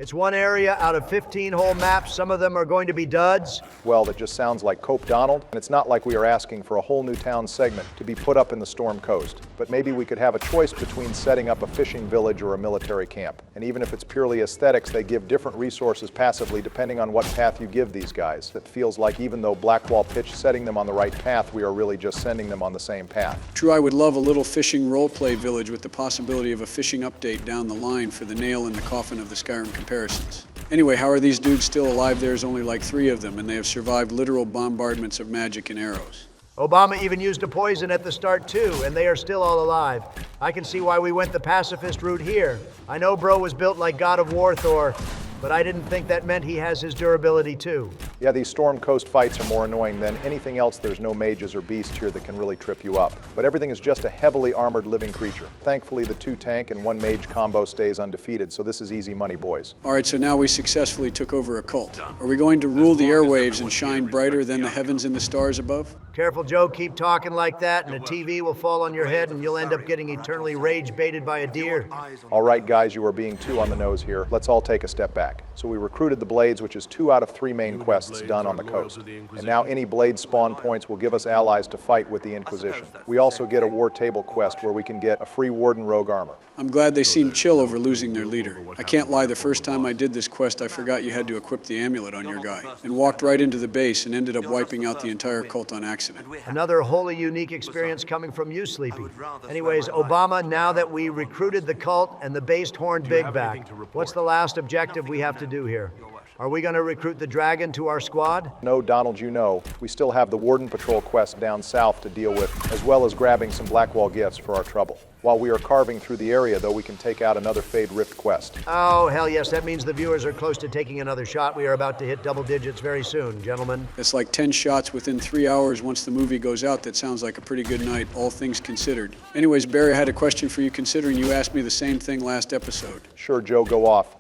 It's one area out of 15 whole maps. Some of them are going to be duds. Well, that just sounds like Cope Donald, and it's not like we are asking for a whole new town segment to be put up in the Storm Coast. But maybe we could have a choice between setting up a fishing village or a military camp. And even if it's purely aesthetics, they give different resources passively depending on what path you give these guys. It feels like even though Blackwall pitched setting them on the right path, we are really just sending them on the same path. True, I would love a little fishing roleplay village with the possibility of a fishing update down the line for the nail in the coffin of the Skyrim comparisons. Anyway, how are these dudes still alive? There's only like 3 of them, and they have survived literal bombardments of magic and arrows. Obama even used a poison at the start too, and they are still all alive. I can see why we went the pacifist route here. I know Bro was built like God of War Thor, but I didn't think that meant he has his durability too. Yeah, these Storm Coast fights are more annoying than anything else. There's no mages or beasts here that can really trip you up. But everything is just a heavily armored living creature. Thankfully, the 2-tank and 1-mage combo stays undefeated, so this is easy money, boys. All right, so now we successfully took over a cult. Are we going to rule the airwaves and shine brighter than the heavens and the stars above? Careful, Joe. Keep talking like that, and a TV will fall on your head, and you'll end up getting eternally rage-baited by a deer. All right, guys, you are being too on the nose here. Let's all take a step back. So we recruited the Blades, which is 2 out of 3 main quests done on the coast. And now any Blade spawn points will give us allies to fight with the Inquisition. We also get a War Table quest where we can get a free Warden rogue armor. I'm glad they seemed chill over losing their leader. I can't lie, the first time I did this quest, I forgot you had to equip the amulet on your guy, and walked right into the base and ended up wiping out the entire cult on accident. Another wholly unique experience coming from you, Sleepy. Anyways, Obama, now that we recruited the cult and the based horned bigback, what's the last objective we have to do here? Are we going to recruit the dragon to our squad? No, Donald, you know. We still have the Warden Patrol quest down south to deal with, as well as grabbing some Blackwall gifts for our trouble. While we are carving through the area, though, we can take out another Fade Rift quest. Oh, hell yes. That means the viewers are close to taking another shot. We are about to hit double digits very soon, gentlemen. It's like 10 shots within 3 hours once the movie goes out. That sounds like a pretty good night, all things considered. Anyways, Barry, I had a question for you, considering you asked me the same thing last episode. Sure, Joe, go off.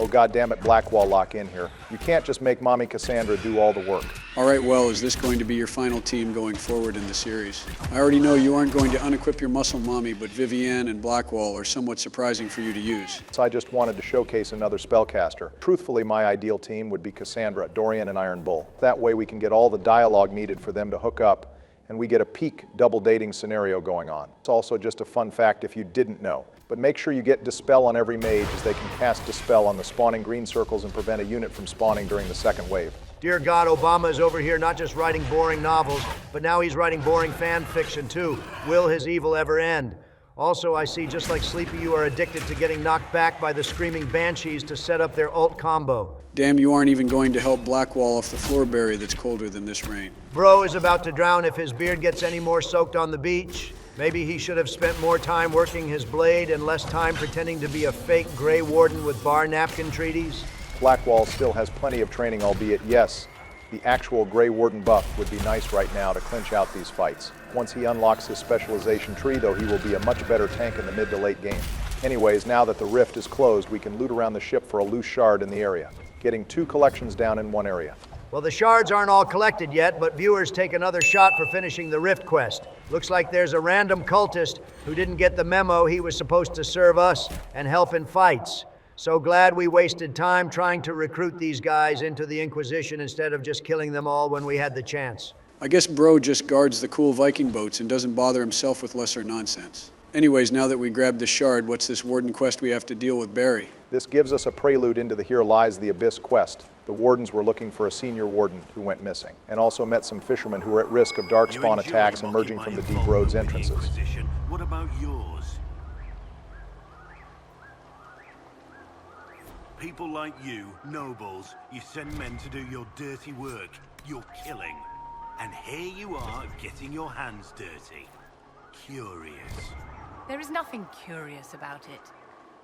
Oh, goddammit, Blackwall, lock in here. You can't just make Mommy Cassandra do all the work. All right, well, is this going to be your final team going forward in the series? I already know you aren't going to unequip your muscle mommy, but Vivienne and Blackwall are somewhat surprising for you to use. So I just wanted to showcase another spellcaster. Truthfully, my ideal team would be Cassandra, Dorian, and Iron Bull. That way we can get all the dialogue needed for them to hook up, and we get a peak double dating scenario going on. It's also just a fun fact if you didn't know. But make sure you get Dispel on every mage, as they can cast Dispel on the spawning green circles and prevent a unit from spawning during the second wave. Dear God, Obama is over here not just writing boring novels, but now he's writing boring fan fiction too. Will his evil ever end? Also, I see, just like Sleepy, you are addicted to getting knocked back by the screaming banshees to set up their ult combo. Damn, you aren't even going to help Blackwall off the floor berry that's colder than this rain. Bro is about to drown if his beard gets any more soaked on the beach. Maybe he should have spent more time working his blade and less time pretending to be a fake Grey Warden with bar napkin treaties. Blackwall still has plenty of training, albeit, yes, the actual Grey Warden buff would be nice right now to clinch out these fights. Once he unlocks his specialization tree, though, he will be a much better tank in the mid to late game. Anyways, now that the rift is closed, we can loot around the ship for a loose shard in the area, getting 2 collections down in one area. Well, the shards aren't all collected yet, but viewers take another shot for finishing the Rift quest. Looks like there's a random cultist who didn't get the memo he was supposed to serve us and help in fights. So glad we wasted time trying to recruit these guys into the Inquisition instead of just killing them all when we had the chance. I guess Bro just guards the cool Viking boats and doesn't bother himself with lesser nonsense. Anyways, now that we grabbed the shard, what's this Warden quest we have to deal with Barry? This gives us a prelude into the Here Lies the Abyss quest. The Wardens were looking for a senior Warden who went missing, and also met some fishermen who were at risk of darkspawn attacks emerging from the deep roads entrances. What about yours? People like you, nobles, you send men to do your dirty work, your killing. And here you are, getting your hands dirty. Curious. There is nothing curious about it.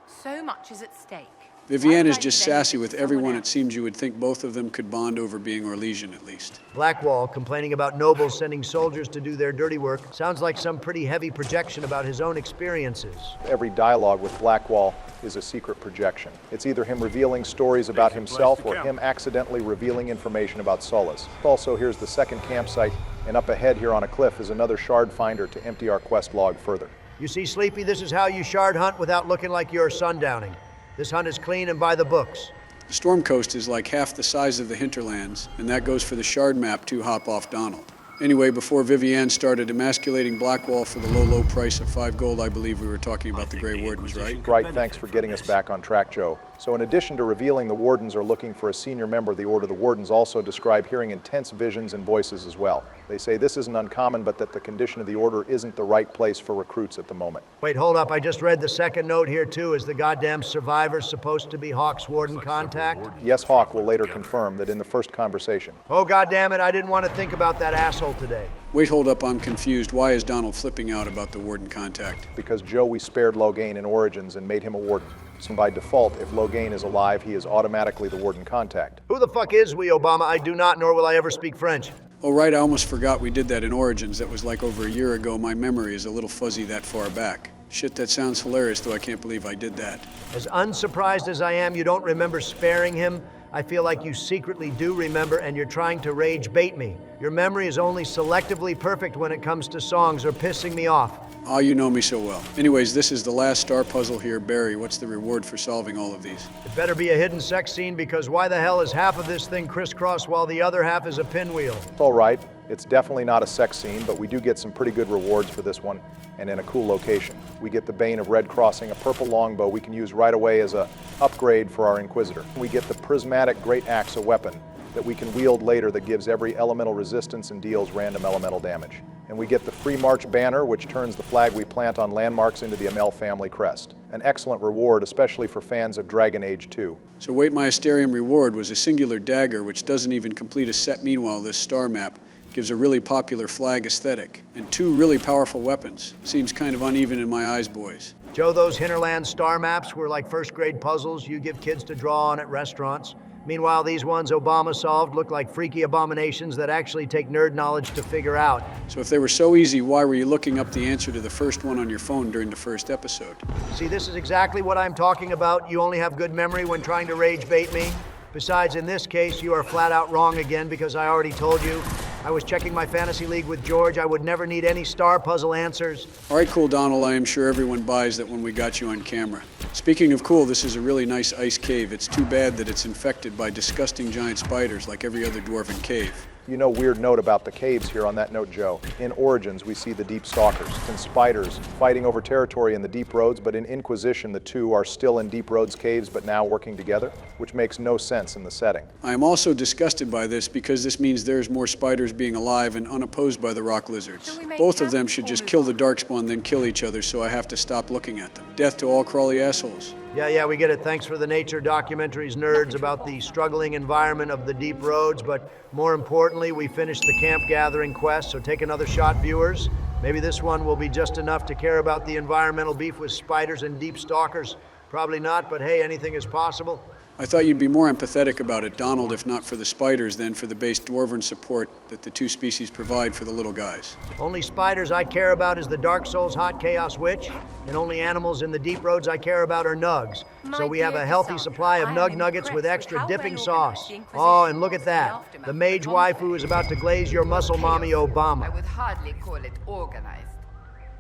So much is at stake. Vivienne is just sassy with everyone. It seems you would think both of them could bond over being Orlesian at least. Blackwall complaining about nobles sending soldiers to do their dirty work sounds like some pretty heavy projection about his own experiences. Every dialogue with Blackwall is a secret projection. It's either him revealing stories about himself or him accidentally revealing information about Sullus. Also, here's the second campsite, and up ahead here on a cliff is another shard finder to empty our quest log further. You see, Sleepy, this is how you shard hunt without looking like you're sundowning. This hunt is clean and by the books. The Storm Coast is like half the size of the Hinterlands, and that goes for the shard map to hop off Donald. Anyway, before Vivienne started emasculating Blackwall for the low price of 5 gold, I believe we were talking about the Grey Wardens, right? Right, thanks for getting us back on track, Joe. So in addition to revealing the Wardens are looking for a senior member of the Order, the Wardens also describe hearing intense visions and voices as well. They say this isn't uncommon, but that the condition of the Order isn't the right place for recruits at the moment. Wait, hold up. I just read the second note here, too. Is the goddamn survivor supposed to be Hawk's Warden contact? Yes, Hawk will later confirm that in the first conversation. Oh, goddamn it. I didn't want to think about that asshole today. Wait, hold up, I'm confused. Why is Donald flipping out about the Warden contact? Because Joe, we spared Logain in Origins and made him a Warden. So by default, if Logain is alive, he is automatically the Warden contact. Who the fuck is we, Obama? I do not, nor will I ever speak French. Oh, right, I almost forgot we did that in Origins. That was like over a year ago. My memory is a little fuzzy that far back. Shit, that sounds hilarious, though I can't believe I did that. As unsurprised as I am you don't remember sparing him, I feel like you secretly do remember and you're trying to rage bait me. Your memory is only selectively perfect when it comes to songs or pissing me off. Oh, you know me so well. Anyways, this is the last star puzzle here. Barry, what's the reward for solving all of these? It better be a hidden sex scene, because why the hell is half of this thing crisscross while the other half is a pinwheel? All right, it's definitely not a sex scene, but we do get some pretty good rewards for this one, and in a cool location. We get the Bane of Red Crossing, a purple longbow we can use right away as a upgrade for our Inquisitor. We get the prismatic Great Axe, a weapon that we can wield later that gives every elemental resistance and deals random elemental damage. And we get the Free March banner, which turns the flag we plant on landmarks into the Amel family crest. An excellent reward, especially for fans of Dragon Age 2. So wait, my Asterium reward was a singular dagger, which doesn't even complete a set. Meanwhile, this star map gives a really popular flag aesthetic, and 2 really powerful weapons. Seems kind of uneven in my eyes, boys. Joe, those Hinterlands star maps were like first-grade puzzles you give kids to draw on at restaurants. Meanwhile, these ones Obama solved look like freaky abominations that actually take nerd knowledge to figure out. So if they were so easy, why were you looking up the answer to the first one on your phone during the first episode? See, this is exactly what I'm talking about. You only have good memory when trying to rage bait me. Besides, in this case, you are flat out wrong again, because I already told you. I was checking my fantasy league with George. I would never need any star puzzle answers. All right, cool, Donald. I am sure everyone buys that when we got you on camera. Speaking of cool, this is a really nice ice cave. It's too bad that it's infected by disgusting giant spiders like every other dwarven cave. You know, weird note about the caves here on that note, Joe. In Origins, we see the deep stalkers and spiders fighting over territory in the deep roads, but in Inquisition, the two are still in deep roads caves, but now working together, which makes no sense in the setting. I am also disgusted by this because this means there's more spiders being alive and unopposed by the rock lizards. Both of them should just kill the darkspawn, then kill each other, so I have to stop looking at them. Death to all crawly assholes. Yeah, we get it. Thanks for the nature documentaries, nerds, about the struggling environment of the deep roads, but more importantly, we finished the camp gathering quest, so take another shot, viewers. Maybe this one will be just enough to care about the environmental beef with spiders and deep stalkers. Probably not, but hey, anything is possible. I thought you'd be more empathetic about it, Donald, if not for the spiders, then for the base dwarven support that the 2 species provide for the little guys. Only spiders I care about is the Dark Souls Hot Chaos Witch, and only animals in the deep roads I care about are nugs. So we have a healthy supply of nug nuggets with extra dipping sauce. Oh, and look at that. The mage waifu is about to glaze your muscle mommy, Obama. I would hardly call it organized.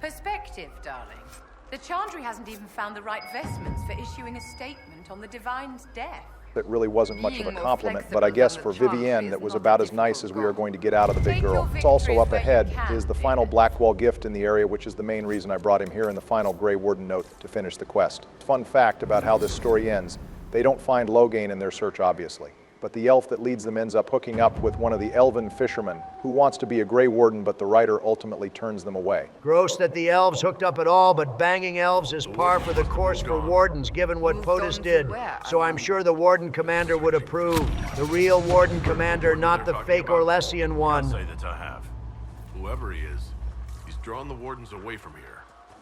Perspective, darling. The Chandri hasn't even found the right vestments for issuing a statement on the Divine's death. It really wasn't much of a compliment, but I guess for Vivienne, that was about as nice as we are going to get out of the big girl. It's also up ahead is the final Blackwall gift in the area, which is the main reason I brought him here in the final Grey Warden note to finish the quest. Fun fact about how this story ends, they don't find Logain in their search, obviously. But the elf that leads them ends up hooking up with one of the elven fishermen who wants to be a Grey Warden, but the writer ultimately turns them away. Gross that the elves hooked up at all, but banging elves is par for the course for wardens, given what POTUS did. So I'm sure the Warden Commander would approve. The real Warden Commander, not the fake Orlesian one. I'll say that I have. Whoever he is, he's drawn the Wardens away from here.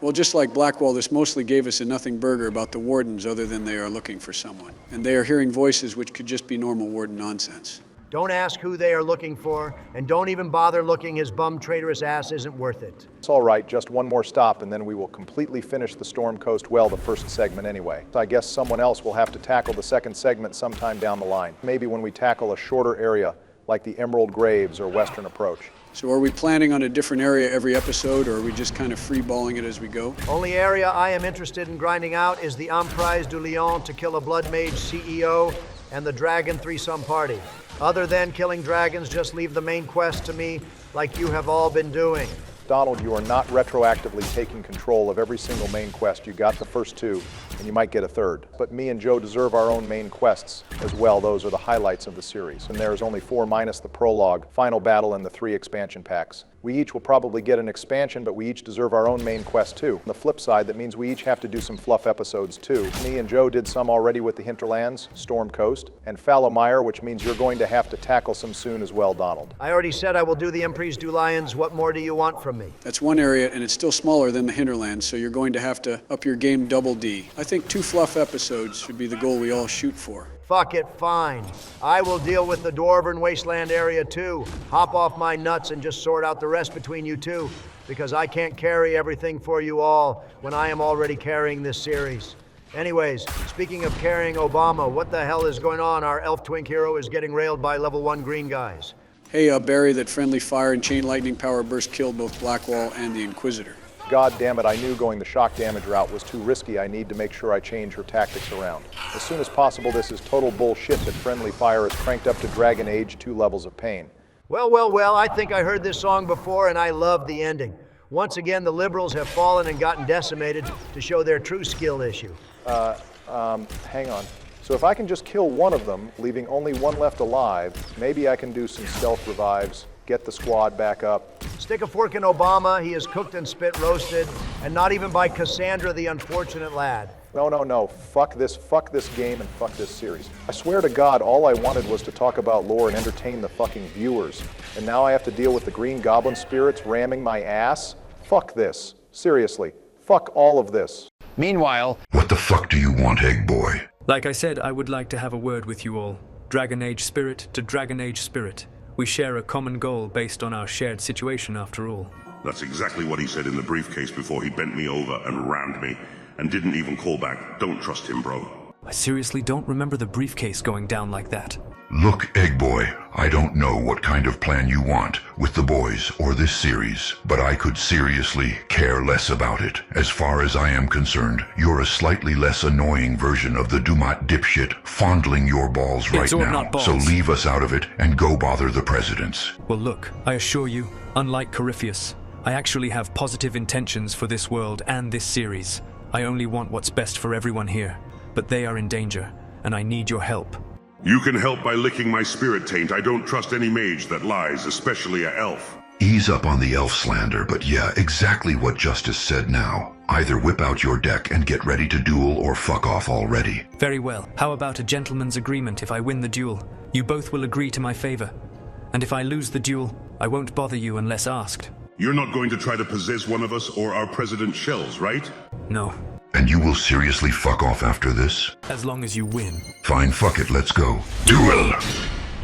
Well, just like Blackwall, this mostly gave us a nothing burger about the Wardens other than they are looking for someone. And they are hearing voices which could just be normal Warden nonsense. Don't ask who they are looking for, and don't even bother looking. His bum traitorous ass isn't worth it. It's all right, just one more stop, and then we will completely finish the Storm Coast well, the first segment anyway. I guess someone else will have to tackle the second segment sometime down the line. Maybe when we tackle a shorter area, like the Emerald Graves or Western Approach. So are we planning on a different area every episode, or are we just kind of free-balling it as we go? Only area I am interested in grinding out is the Emprise du Lion to kill a Blood Mage CEO and the Dragon threesome party. Other than killing dragons, just leave the main quest to me like you have all been doing. Donald, you are not retroactively taking control of every single main quest. You got the first two, and you might get a third. But me and Joe deserve our own main quests as well. Those are the highlights of the series. And there's only 4 minus the prologue, final battle, and the 3 expansion packs. We each will probably get an expansion, but we each deserve our own main quest too. On the flip side, that means we each have to do some fluff episodes too. Me and Joe did some already with the Hinterlands, Storm Coast, and Fallow Mire, which means you're going to have to tackle some soon as well, Donald. I already said I will do the Emprise du Lions. What more do you want from me? That's one area, and it's still smaller than the Hinterlands, so you're going to have to up your game double D. I think 2 fluff episodes should be the goal we all shoot for. Fuck it, fine. I will deal with the Dwarven Wasteland area too. Hop off my nuts and just sort out the rest between you two, because I can't carry everything for you all when I am already carrying this series. Anyways, speaking of carrying Obama, what the hell is going on? Our elf twink hero is getting railed by level 1 green guys. Hey, Barry, that friendly fire and chain lightning power burst killed both Blackwall and the Inquisitor. God damn it, I knew going the shock damage route was too risky. I need to make sure I change her tactics around. As soon as possible, this is total bullshit that friendly fire is cranked up to Dragon Age 2 levels of pain. Well, I think I heard this song before and I love the ending. Once again, the liberals have fallen and gotten decimated to show their true skill issue. Hang on. So if I can just kill one of them, leaving only one left alive, maybe I can do some stealth revives, get the squad back up. Stick a fork in Obama, he is cooked and spit roasted, and not even by Cassandra the unfortunate lad. No. Fuck this game and fuck this series. I swear to God, all I wanted was to talk about lore and entertain the fucking viewers. And now I have to deal with the Green Goblin spirits ramming my ass? Fuck this. Seriously. Fuck all of this. Meanwhile, what the fuck do you want, Egg Boy? Like I said, I would like to have a word with you all. Dragon Age spirit to Dragon Age spirit. We share a common goal based on our shared situation, after all. That's exactly what he said in the briefcase before he bent me over and rammed me, and didn't even call back. Don't trust him, bro. I seriously don't remember the briefcase going down like that. Look, Egg Boy, I don't know what kind of plan you want with the boys or this series, but I could seriously care less about it. As far as I am concerned, you're a slightly less annoying version of the Dumat dipshit fondling your balls right now. So leave us out of it and go bother the presidents. Well, look, I assure you, unlike Corypheus, I actually have positive intentions for this world and this series. I only want what's best for everyone here, but they are in danger, and I need your help. You can help by licking my spirit taint. I don't trust any mage that lies, especially a elf. Ease up on the elf slander, but yeah, exactly what Justice said now. Either whip out your deck and get ready to duel, or fuck off already. Very well. How about a gentleman's agreement? If I win the duel, you both will agree to my favor. And if I lose the duel, I won't bother you unless asked. You're not going to try to possess one of us or our president's shells, right? No. And you will seriously fuck off after this? As long as you win. Fine, fuck it, let's go. Duel!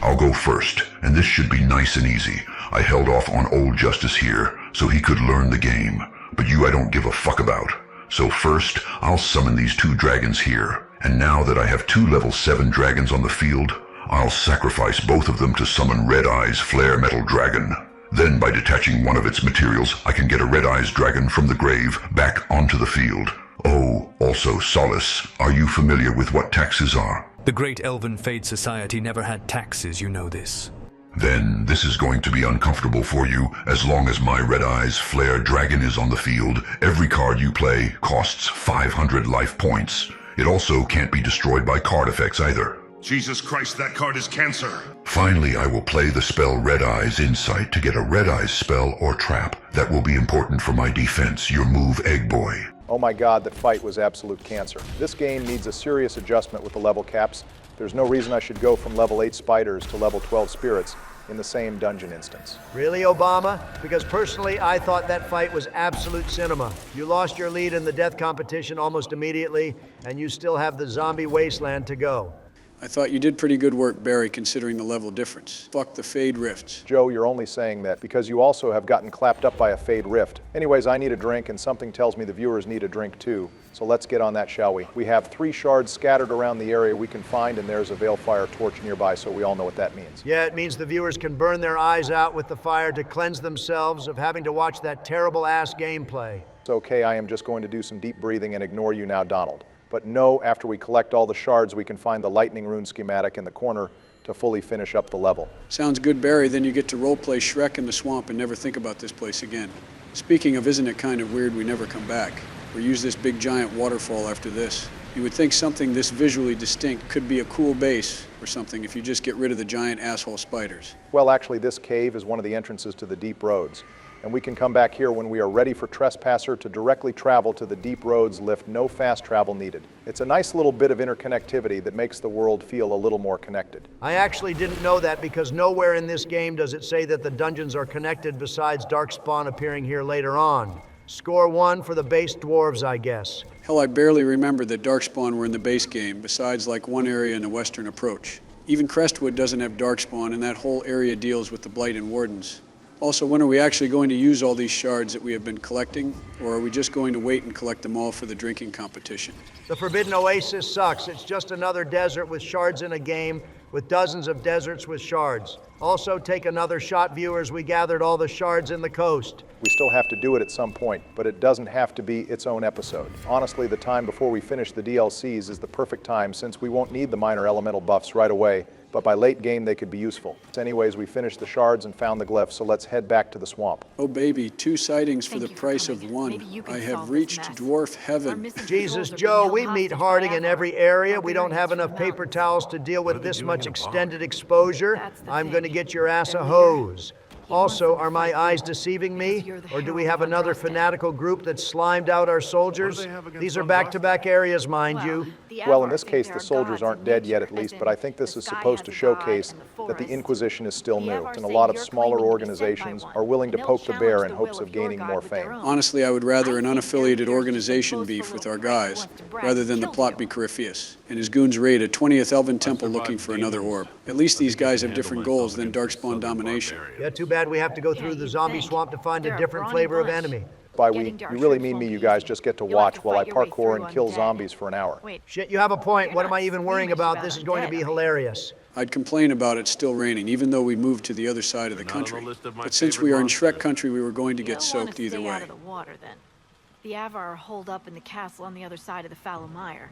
I'll go first, and this should be nice and easy. I held off on old Justice here, so he could learn the game. But you I don't give a fuck about. So first, I'll summon these 2 dragons here. And now that I have 2 level 7 dragons on the field, I'll sacrifice both of them to summon Red Eye's Flare Metal Dragon. Then by detaching one of its materials, I can get a Red Eye's dragon from the grave back onto the field. Oh, also Solace, are you familiar with what taxes are? The Great Elven Fade Society never had taxes, you know this. Then this is going to be uncomfortable for you. As long as my Red Eye's Flare Dragon is on the field, every card you play costs 500 life points. It also can't be destroyed by card effects either. Jesus Christ, that card is cancer. Finally, I will play the spell Red Eye's Insight to get a Red Eye's spell or trap. That will be important for my defense. Your move, Egg Boy. Oh my God, that fight was absolute cancer. This game needs a serious adjustment with the level caps. There's no reason I should go from level 8 spiders to level 12 spirits in the same dungeon instance. Really, Obama? Because personally, I thought that fight was absolute cinema. You lost your lead in the death competition almost immediately, and you still have the zombie wasteland to go. I thought you did pretty good work, Barry, considering the level difference. Fuck the Fade Rifts. Joe, you're only saying that because you also have gotten clapped up by a Fade Rift. Anyways, I need a drink, and something tells me the viewers need a drink too. So let's get on that, shall we? We have 3 shards scattered around the area we can find, and there's a Veilfire torch nearby, so we all know what that means. Yeah, it means the viewers can burn their eyes out with the fire to cleanse themselves of having to watch that terrible-ass gameplay. It's okay, I am just going to do some deep breathing and ignore you now, Donald. But know after we collect all the shards, we can find the lightning rune schematic in the corner to fully finish up the level. Sounds good, Barry. Then you get to roleplay Shrek in the swamp and never think about this place again. Speaking of, isn't it kind of weird we never come back? Or use this big giant waterfall after this? You would think something this visually distinct could be a cool base or something if you just get rid of the giant asshole spiders. Well, actually, this cave is one of the entrances to the deep roads, and we can come back here when we are ready for Trespasser to directly travel to the deep roads lift, no fast travel needed. It's a nice little bit of interconnectivity that makes the world feel a little more connected. I actually didn't know that because nowhere in this game does it say that the dungeons are connected besides Darkspawn appearing here later on. Score 1 for the base dwarves, I guess. Hell, I barely remembered that Darkspawn were in the base game, besides like one area in the western approach. Even Crestwood doesn't have Darkspawn, and that whole area deals with the Blight and Wardens. Also, when are we actually going to use all these shards that we have been collecting, or are we just going to wait and collect them all for the drinking competition? The Forbidden Oasis sucks. It's just another desert with shards in a game with dozens of deserts with shards. Also, take another shot, viewers. We gathered all the shards in the coast. We still have to do it at some point, but it doesn't have to be its own episode. Honestly, the time before we finish the DLCs is the perfect time since we won't need the minor elemental buffs right away, but by late game they could be useful. Anyways, we finished the shards and found the glyph, so let's head back to the swamp. Oh baby, 2 sightings for the price of 1. I have reached dwarf heaven. Jesus, Joe, we meet Harding in every area. We don't have enough paper towels to deal with this much extended exposure. I'm going to get your ass a hose. Also, are my eyes deceiving me? Or do we have another fanatical group that slimed out our soldiers? These are back-to-back areas, mind you. Well, in this case, the soldiers aren't dead yet at least, but I think this is supposed to showcase that the Inquisition is still new, and a lot of smaller organizations are willing to poke the bear in hopes of gaining more fame. Honestly, I would rather an unaffiliated organization beef with our guys, rather than the plot be Corypheus, and his goons raid a 20th Elven temple looking for another orb. At least these guys have different goals than Darkspawn domination. Yeah, too bad we have to go through the zombie swamp to find a different flavor of enemy. By we, you really mean me, you guys just get to watch while I parkour and kill zombies for an hour. Shit, you have a point. What am I even worrying about? This is going to be hilarious. I'd complain about it still raining, even though we moved to the other side of the country. But since we are in Shrek country, we were going to get soaked either way. Out of the water, then. The Avar are holed up in the castle on the other side of the fallow mire.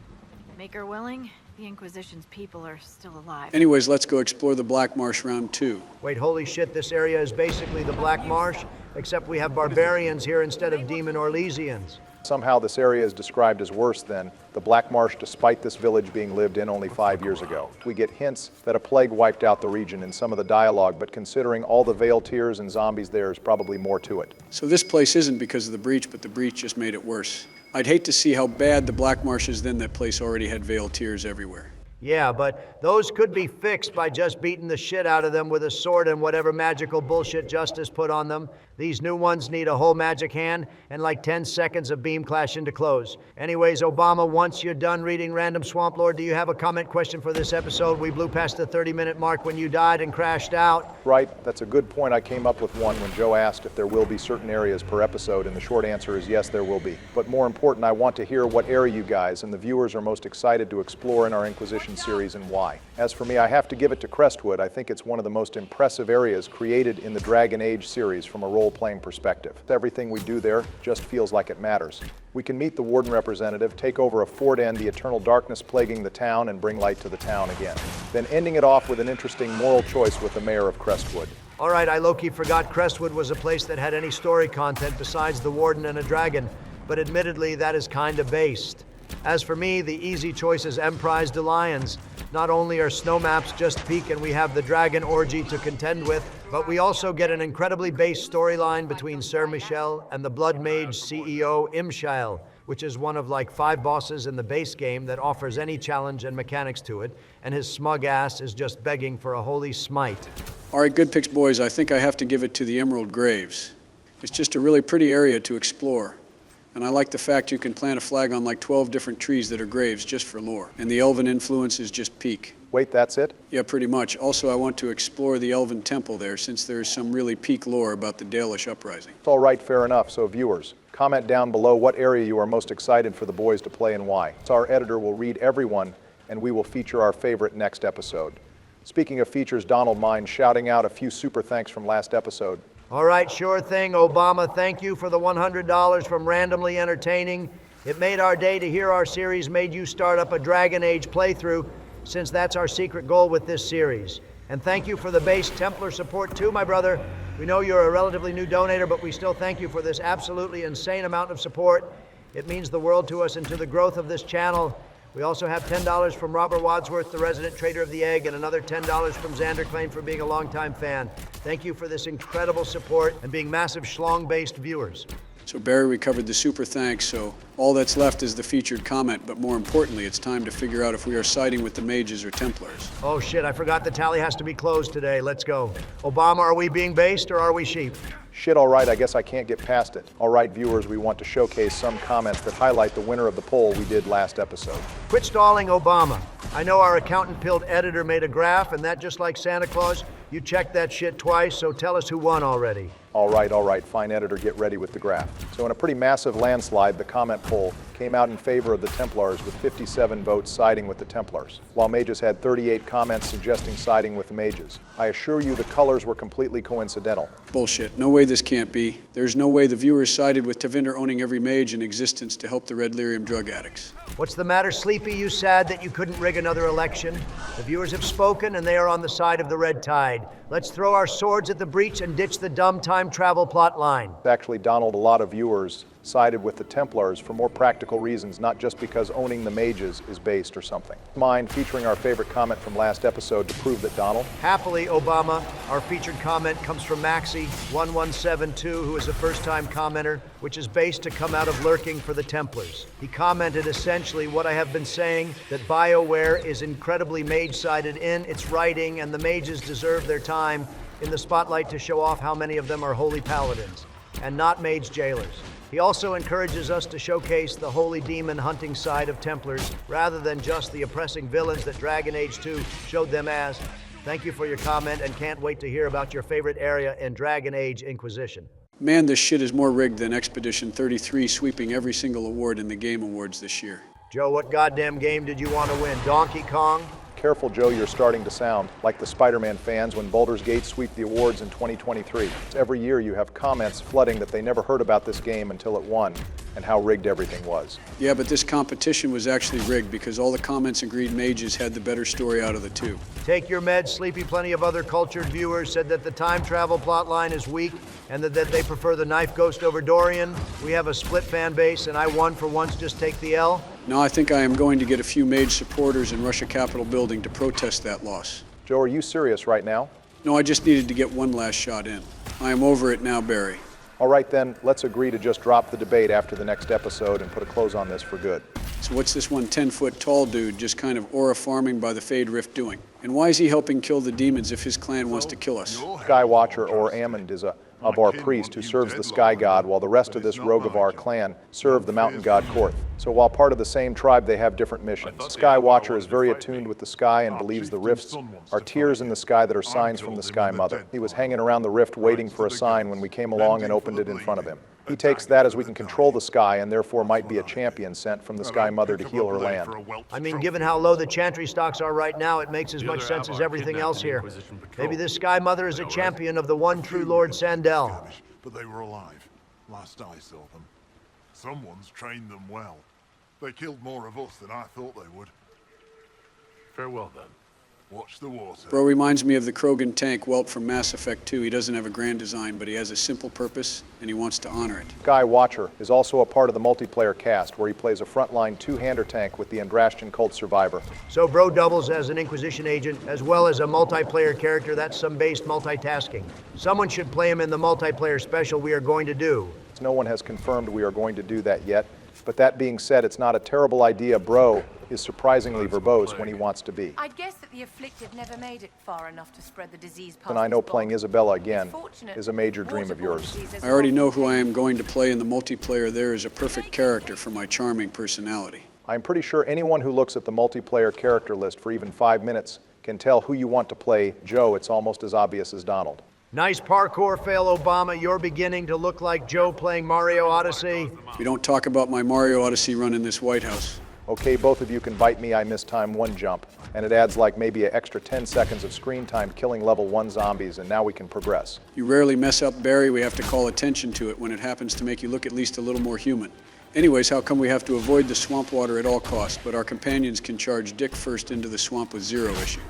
Maker willing, the Inquisition's people are still alive. Anyways, let's go explore the Black Marsh round 2. Wait, holy shit, this area is basically the Black Marsh, except we have barbarians here instead of demon Orlesians. Somehow this area is described as worse than the Black Marsh, despite this village being lived in only 5 years ago. We get hints that a plague wiped out the region in some of the dialogue, but considering all the veiled tears and zombies, there's probably more to it. So this place isn't because of the Breech, but the Breech just made it worse. I'd hate to see how bad the Black Marsh is then that place already had veiled tears everywhere. Yeah, but those could be fixed by just beating the shit out of them with a sword and whatever magical bullshit Justice put on them. These new ones need a whole magic hand and like 10 seconds of beam clash into close. Anyways, Obama, once you're done reading Random Swamp Lord, do you have a comment question for this episode? We blew past the 30-minute mark when you died and crashed out. Right, that's a good point. I came up with one when Joe asked if there will be certain areas per episode, and the short answer is yes, there will be. But more important, I want to hear what area you guys and the viewers are most excited to explore in our Inquisition series and why. As for me, I have to give it to Crestwood. I think it's one of the most impressive areas created in the Dragon Age series from a role-playing perspective. Everything we do there just feels like it matters. We can meet the Warden representative, take over a fort and the eternal darkness plaguing the town, and bring light to the town again. Then ending it off with an interesting moral choice with the mayor of Crestwood. All right, I low-key forgot Crestwood was a place that had any story content besides the Warden and a dragon, but admittedly that is kinda based. As for me, the easy choice is Emprise de Lions. Not only are snow maps just peak and we have the dragon orgy to contend with, but we also get an incredibly base storyline between Sir Michel and the Blood Mage CEO Imshael, which is one of like 5 bosses in the base game that offers any challenge and mechanics to it, and his smug ass is just begging for a holy smite. All right, good picks, boys. I think I have to give it to the Emerald Graves. It's just a really pretty area to explore. And I like the fact you can plant a flag on like 12 different trees that are graves just for lore. And the elven influence is just peak. Wait, that's it? Yeah, pretty much. Also, I want to explore the elven temple there since there is some really peak lore about the Dalish uprising. It's all right, fair enough. So viewers, comment down below what area you are most excited for the boys to play and why. So our editor will read everyone and we will feature our favorite next episode. Speaking of features, Donald mind shouting out a few super thanks from last episode. All right, sure thing, Obama. Thank you for the $100 from Randomly Entertaining. It made our day to hear our series made you start up a Dragon Age playthrough, since that's our secret goal with this series. And thank you for the base Templar support too, my brother. We know you're a relatively new donator, but we still thank you for this absolutely insane amount of support. It means the world to us and to the growth of this channel. We also have $10 from Robert Wadsworth, the resident trader of the egg, and another $10 from Xander Klein for being a longtime fan. Thank you for this incredible support and being massive schlong-based viewers. So Barry, we covered the super thanks, so all that's left is the featured comment, but more importantly, it's time to figure out if we are siding with the mages or Templars. Oh shit, I forgot the tally has to be closed today. Let's go. Obama, are we being based or are we sheep? Shit, all right, I guess I can't get past it. All right, viewers, we want to showcase some comments that highlight the winner of the poll we did last episode. Quit stalling Obama. I know our accountant-pilled editor made a graph, and that just like Santa Claus, you checked that shit twice, so tell us who won already. All right, fine editor, get ready with the graph. So in a pretty massive landslide, the comment poll came out in favor of the Templars with 57 votes siding with the Templars, while mages had 38 comments suggesting siding with the mages. I assure you the colors were completely coincidental. Bullshit. No way this can't be. There's no way the viewers sided with Tevinder owning every mage in existence to help the Red Lyrium drug addicts. What's the matter, Sleepy? You sad that you couldn't rig another election? The viewers have spoken and they are on the side of the Red Tide. Let's throw our swords at the Breech and ditch the dumb time travel plot line. Actually, Donald, a lot of viewers sided with the Templars for more practical reasons, not just because owning the mages is based or something. Mind featuring our favorite comment from last episode to prove that Donald? Happily, Obama, our featured comment comes from Maxi1172, who is a first-time commenter, which is based to come out of lurking for the Templars. He commented essentially what I have been saying, that BioWare is incredibly mage-sided in its writing, and the mages deserve their time in the spotlight to show off how many of them are holy paladins, and not mage jailers. He also encourages us to showcase the holy demon hunting side of Templars, rather than just the oppressing villains that Dragon Age 2 showed them as. Thank you for your comment, and can't wait to hear about your favorite area in Dragon Age Inquisition. Man, this shit is more rigged than Expedition 33 sweeping every single award in the Game Awards this year. Joe, what goddamn game did you want to win? Donkey Kong? Careful, Joe, you're starting to sound like the Spider-Man fans when Baldur's Gate sweep the awards in 2023. Every year you have comments flooding that they never heard about this game until it won, and how rigged everything was. Yeah, but this competition was actually rigged because all the comments agreed mages had the better story out of the two. Take your meds, Sleepy. Plenty of other cultured viewers said that the time travel plotline is weak and that they prefer the knife ghost over Dorian. We have a split fan base, and I won for once just take the L. No, I think I am going to get a few mage supporters in Russia Capitol building to protest that loss. Joe, are you serious right now? No, I just needed to get one last shot in. I am over it now, Barry. All right then, let's agree to just drop the debate after the next episode and put a close on this for good. So what's this one 10-foot tall dude just kind of aura farming by the Fade Rift doing? And why is he helping kill the demons if his clan wants to kill us? Skywatcher, or Ammon, is of our priest who serves the Sky God, while the rest of this rogue of our clan serve the Mountain God Korth. So while part of the same tribe, they have different missions. Skywatcher is very attuned with the sky and believes the rifts are tears in the sky that are signs from the Sky Mother. He was hanging around the rift waiting for a sign when we came along and opened it in front of him. He takes that as we can control the sky and therefore might be a champion sent from the Sky Mother to heal her land. I mean, given how low the Chantry stocks are right now, it makes as much sense as everything else here. Maybe this Sky Mother is a champion of the one true Lord Sandel. But they were alive, last I saw them. Someone's trained them well. They killed more of us than I thought they would. Farewell, then. Watch the water. Bro reminds me of the Krogan tank Welt from Mass Effect 2. He doesn't have a grand design, but he has a simple purpose, and he wants to honor it. Skywatcher is also a part of the multiplayer cast, where he plays a frontline two-hander tank with the Andrastian cult survivor. So bro doubles as an Inquisition agent, as well as a multiplayer character. That's some based multitasking. Someone should play him in the multiplayer special we are going to do. No one has confirmed we are going to do that yet, but that being said, it's not a terrible idea. Bro is surprisingly verbose when he wants to be. I'd guess that the afflicted never made it far enough to spread the disease past. And I know playing Isabella again is a major dream of yours. I already know who I am going to play in the multiplayer. There is a perfect character for my charming personality. I'm pretty sure anyone who looks at the multiplayer character list for even 5 minutes can tell who you want to play. Joe, it's almost as obvious as Donald. Nice parkour fail, Obama. You're beginning to look like Joe playing Mario Odyssey. We don't talk about my Mario Odyssey run in this White House. Okay, both of you can bite me. I missed time one jump, and it adds like maybe an extra 10 seconds of screen time killing level 1 zombies, and now we can progress. You rarely mess up, Barry. We have to call attention to it when it happens to make you look at least a little more human. Anyways, how come we have to avoid the swamp water at all costs, but our companions can charge Dick first into the swamp with zero issue?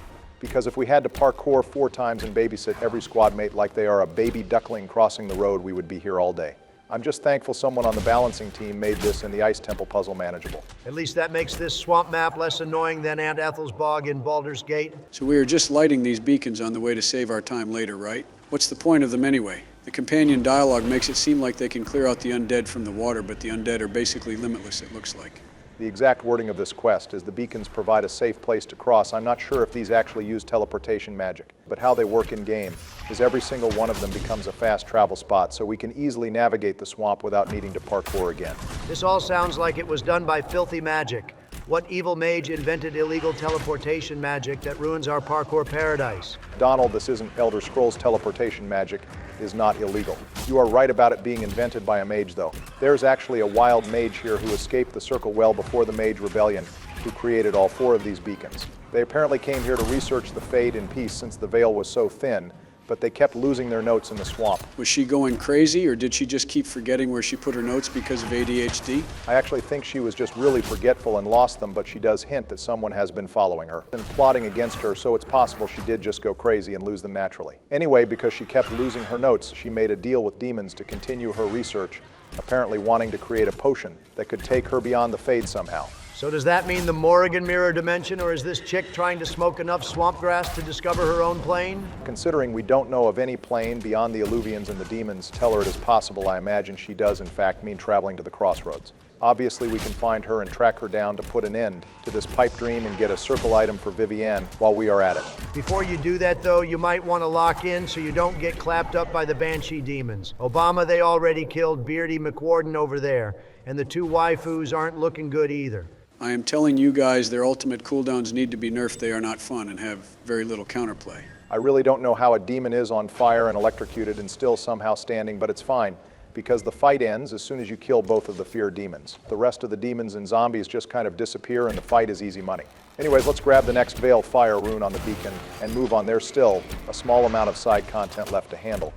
Because if we had to parkour 4 times and babysit every squad mate like they are a baby duckling crossing the road, we would be here all day. I'm just thankful someone on the balancing team made this and the Ice Temple puzzle manageable. At least that makes this swamp map less annoying than Aunt Ethel's bog in Baldur's Gate. So we are just lighting these beacons on the way to save our time later, right? What's the point of them anyway? The companion dialogue makes it seem like they can clear out the undead from the water, but the undead are basically limitless, it looks like. The exact wording of this quest is the beacons provide a safe place to cross. I'm not sure if these actually use teleportation magic, but how they work in game is every single one of them becomes a fast travel spot, so we can easily navigate the swamp without needing to parkour again. This all sounds like it was done by filthy magic. What evil mage invented illegal teleportation magic that ruins our parkour paradise? Donald, this isn't Elder Scrolls teleportation magic. Is not illegal. You are right about it being invented by a mage, though. There's actually a wild mage here who escaped the Circle well before the Mage Rebellion, who created all 4 of these beacons. They apparently came here to research the Fade in peace since the veil was so thin, but they kept losing their notes in the swamp. Was she going crazy, or did she just keep forgetting where she put her notes because of ADHD? I actually think she was just really forgetful and lost them, but she does hint that someone has been following her and plotting against her, so it's possible she did just go crazy and lose them naturally. Anyway, because she kept losing her notes, she made a deal with demons to continue her research, apparently wanting to create a potion that could take her beyond the Fade somehow. So does that mean the Morrigan mirror dimension, or is this chick trying to smoke enough swamp grass to discover her own plane? Considering we don't know of any plane beyond the Illuvians and the demons tell her it is possible, I imagine she does in fact mean traveling to the crossroads. Obviously we can find her and track her down to put an end to this pipe dream and get a circle item for Vivienne while we are at it. Before you do that though, you might want to lock in so you don't get clapped up by the Banshee demons. Obama, they already killed Beardy McWarden over there, and the 2 waifus aren't looking good either. I am telling you guys their ultimate cooldowns need to be nerfed. They are not fun and have very little counterplay. I really don't know how a demon is on fire and electrocuted and still somehow standing, but it's fine, because the fight ends as soon as you kill both of the fear demons. The rest of the demons and zombies just kind of disappear and the fight is easy money. Anyways, let's grab the next Veil Fire rune on the beacon and move on. There's still a small amount of side content left to handle.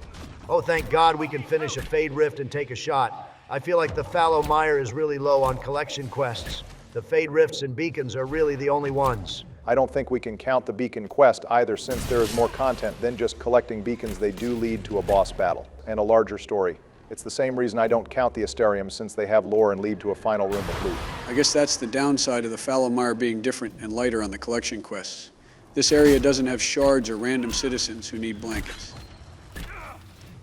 Oh, thank God we can finish a Fade Rift and take a shot. I feel like the fallow mire is really low on collection quests. The Fade Rifts and beacons are really the only ones. I don't think we can count the beacon quest either, since there is more content than just collecting beacons. They do lead to a boss battle and a larger story. It's the same reason I don't count the Asterium, since they have lore and lead to a final room of loot. I guess that's the downside of the fallow mire being different and lighter on the collection quests. This area doesn't have shards or random citizens who need blankets.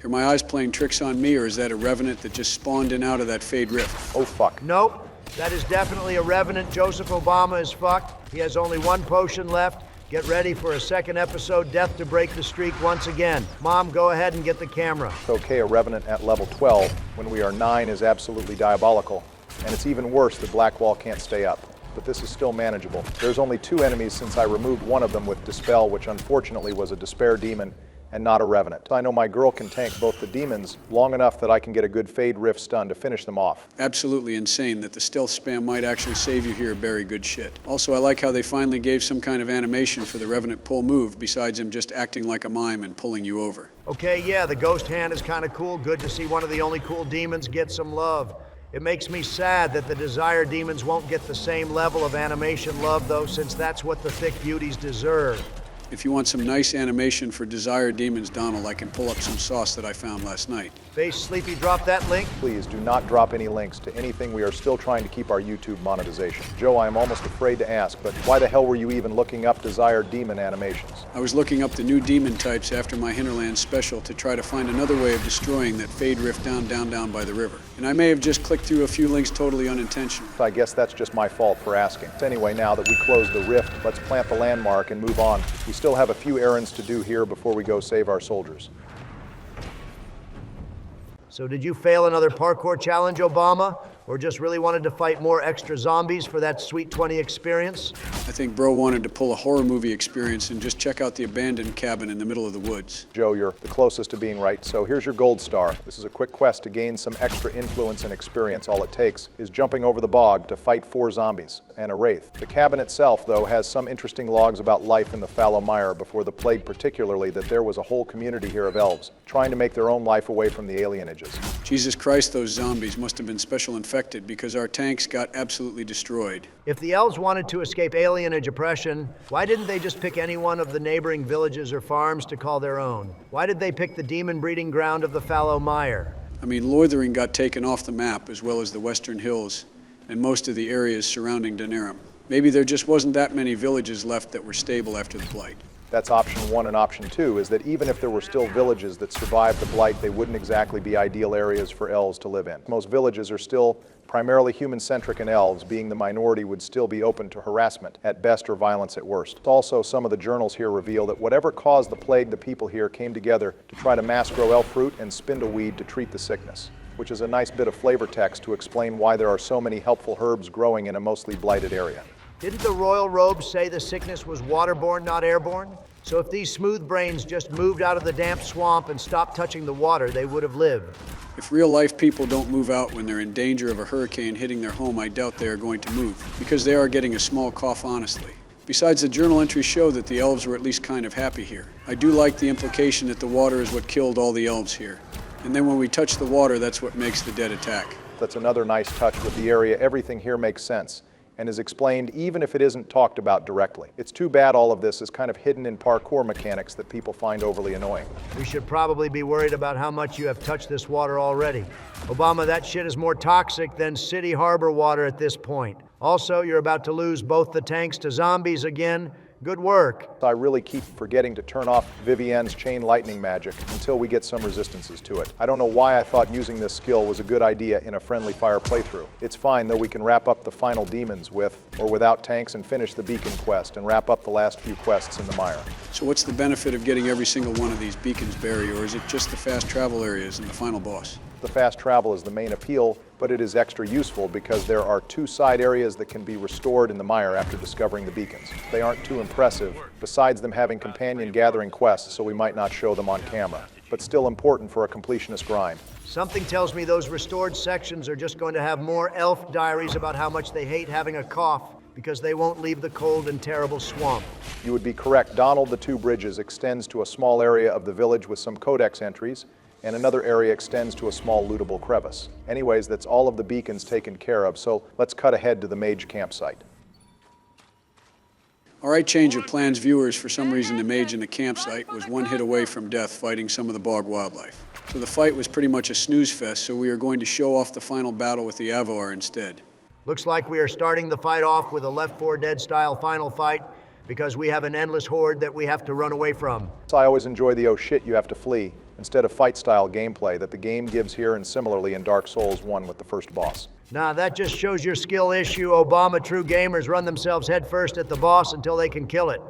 Are my eyes playing tricks on me, or is that a revenant that just spawned in out of that Fade Rift? Oh fuck. Nope. That is definitely a revenant. Joseph Obama is fucked. He has only 1 potion left. Get ready for a 2nd episode, Death to break the streak once again. Mom, go ahead and get the camera. Okay, a revenant at level 12 when we are 9 is absolutely diabolical. And it's even worse that Blackwall can't stay up. But this is still manageable. There's only 2 enemies since I removed one of them with Dispel, which unfortunately was a Despair demon and not a revenant. I know my girl can tank both the demons long enough that I can get a good Fade Rift stun to finish them off. Absolutely insane that the stealth spam might actually save you here very good shit. Also, I like how they finally gave some kind of animation for the revenant pull move besides him just acting like a mime and pulling you over. Okay, yeah, the ghost hand is kind of cool. Good to see one of the only cool demons get some love. It makes me sad that the Desire demons won't get the same level of animation love though, since that's what the thick beauties deserve. If you want some nice animation for Desire Demons, Donald, I can pull up some sauce that I found last night. Face Sleepy, drop that link. Please do not drop any links to anything. We are still trying to keep our YouTube monetization. Joe, I am almost afraid to ask, but why the hell were you even looking up Desire Demon animations? I was looking up the new demon types after my Hinterlands special to try to find another way of destroying that Fade Rift down by the river. And I may have just clicked through a few links totally unintentionally. I guess that's just my fault for asking. Anyway, now that we closed the rift, let's plant the landmark and move on. We still have a few errands to do here before we go save our soldiers. So did you fail another parkour challenge, Obama? Or just really wanted to fight more extra zombies for that Sweet 20 experience? I think bro wanted to pull a horror movie experience and just check out the abandoned cabin in the middle of the woods. Joe, you're the closest to being right, so here's your gold star. This is a quick quest to gain some extra influence and experience. All it takes is jumping over the bog to fight 4 zombies and a wraith. The cabin itself, though, has some interesting logs about life in the fallow mire before the plague, particularly that there was a whole community here of elves trying to make their own life away from the alienages. Jesus Christ, those zombies must have been special infected affected because our tanks got absolutely destroyed. If the elves wanted to escape alienage oppression, why didn't they just pick any one of the neighboring villages or farms to call their own? Why did they pick the demon breeding ground of the fallow mire? I mean, Loithering got taken off the map, as well as the western hills and most of the areas surrounding Danerum. Maybe there just wasn't that many villages left that were stable after the Blight. That's option one, and option two is that even if there were still villages that survived the Blight, they wouldn't exactly be ideal areas for elves to live in. Most villages are still primarily human-centric, and elves, being the minority, would still be open to harassment at best or violence at worst. Also, some of the journals here reveal that whatever caused the plague, the people here came together to try to mass grow elf fruit and spindleweed to treat the sickness, which is a nice bit of flavor text to explain why there are so many helpful herbs growing in a mostly blighted area. Didn't the royal robes say the sickness was waterborne, not airborne? So if these smooth brains just moved out of the damp swamp and stopped touching the water, they would have lived. If real-life people don't move out when they're in danger of a hurricane hitting their home, I doubt they are going to move, because they are getting a small cough honestly. Besides, the journal entries show that the elves were at least kind of happy here. I do like the implication that the water is what killed all the elves here. And then when we touch the water, that's what makes the dead attack. That's another nice touch with the area. Everything here makes sense and is explained even if it isn't talked about directly. It's too bad all of this is kind of hidden in parkour mechanics that people find overly annoying. We should probably be worried about how much you have touched this water already. Obama, that shit is more toxic than city harbor water at this point. Also, you're about to lose both the tanks to zombies again. Good work. I really keep forgetting to turn off Vivienne's chain lightning magic until we get some resistances to it. I don't know why I thought using this skill was a good idea in a friendly fire playthrough. It's fine, though we can wrap up the final demons with or without tanks and finish the beacon quest and wrap up the last few quests in the mire. So what's the benefit of getting every single one of these beacons buried, or is it just the fast travel areas and the final boss? The fast travel is the main appeal, but it is extra useful because there are 2 side areas that can be restored in the mire after discovering the beacons. They aren't too impressive, besides them having companion gathering quests, so we might not show them on camera, but still important for a completionist grind. Something tells me those restored sections are just going to have more elf diaries about how much they hate having a cough because they won't leave the cold and terrible swamp. You would be correct. Donald the Two Bridges extends to a small area of the village with some codex entries, and another area extends to a small lootable crevice. Anyways, that's all of the beacons taken care of, so let's cut ahead to the mage campsite. All right, change of plans, viewers. For some reason, the mage in the campsite was 1 hit away from death fighting some of the bog wildlife. So the fight was pretty much a snooze fest, so we are going to show off the final battle with the Avar instead. Looks like we are starting the fight off with a Left 4 Dead style final fight because we have an endless horde that we have to run away from. I always enjoy the oh shit you have to flee instead of fight-style gameplay that the game gives here, and similarly in Dark Souls 1 with the first boss. Nah, that just shows your skill issue. Obama true gamers run themselves headfirst at the boss until they can kill it.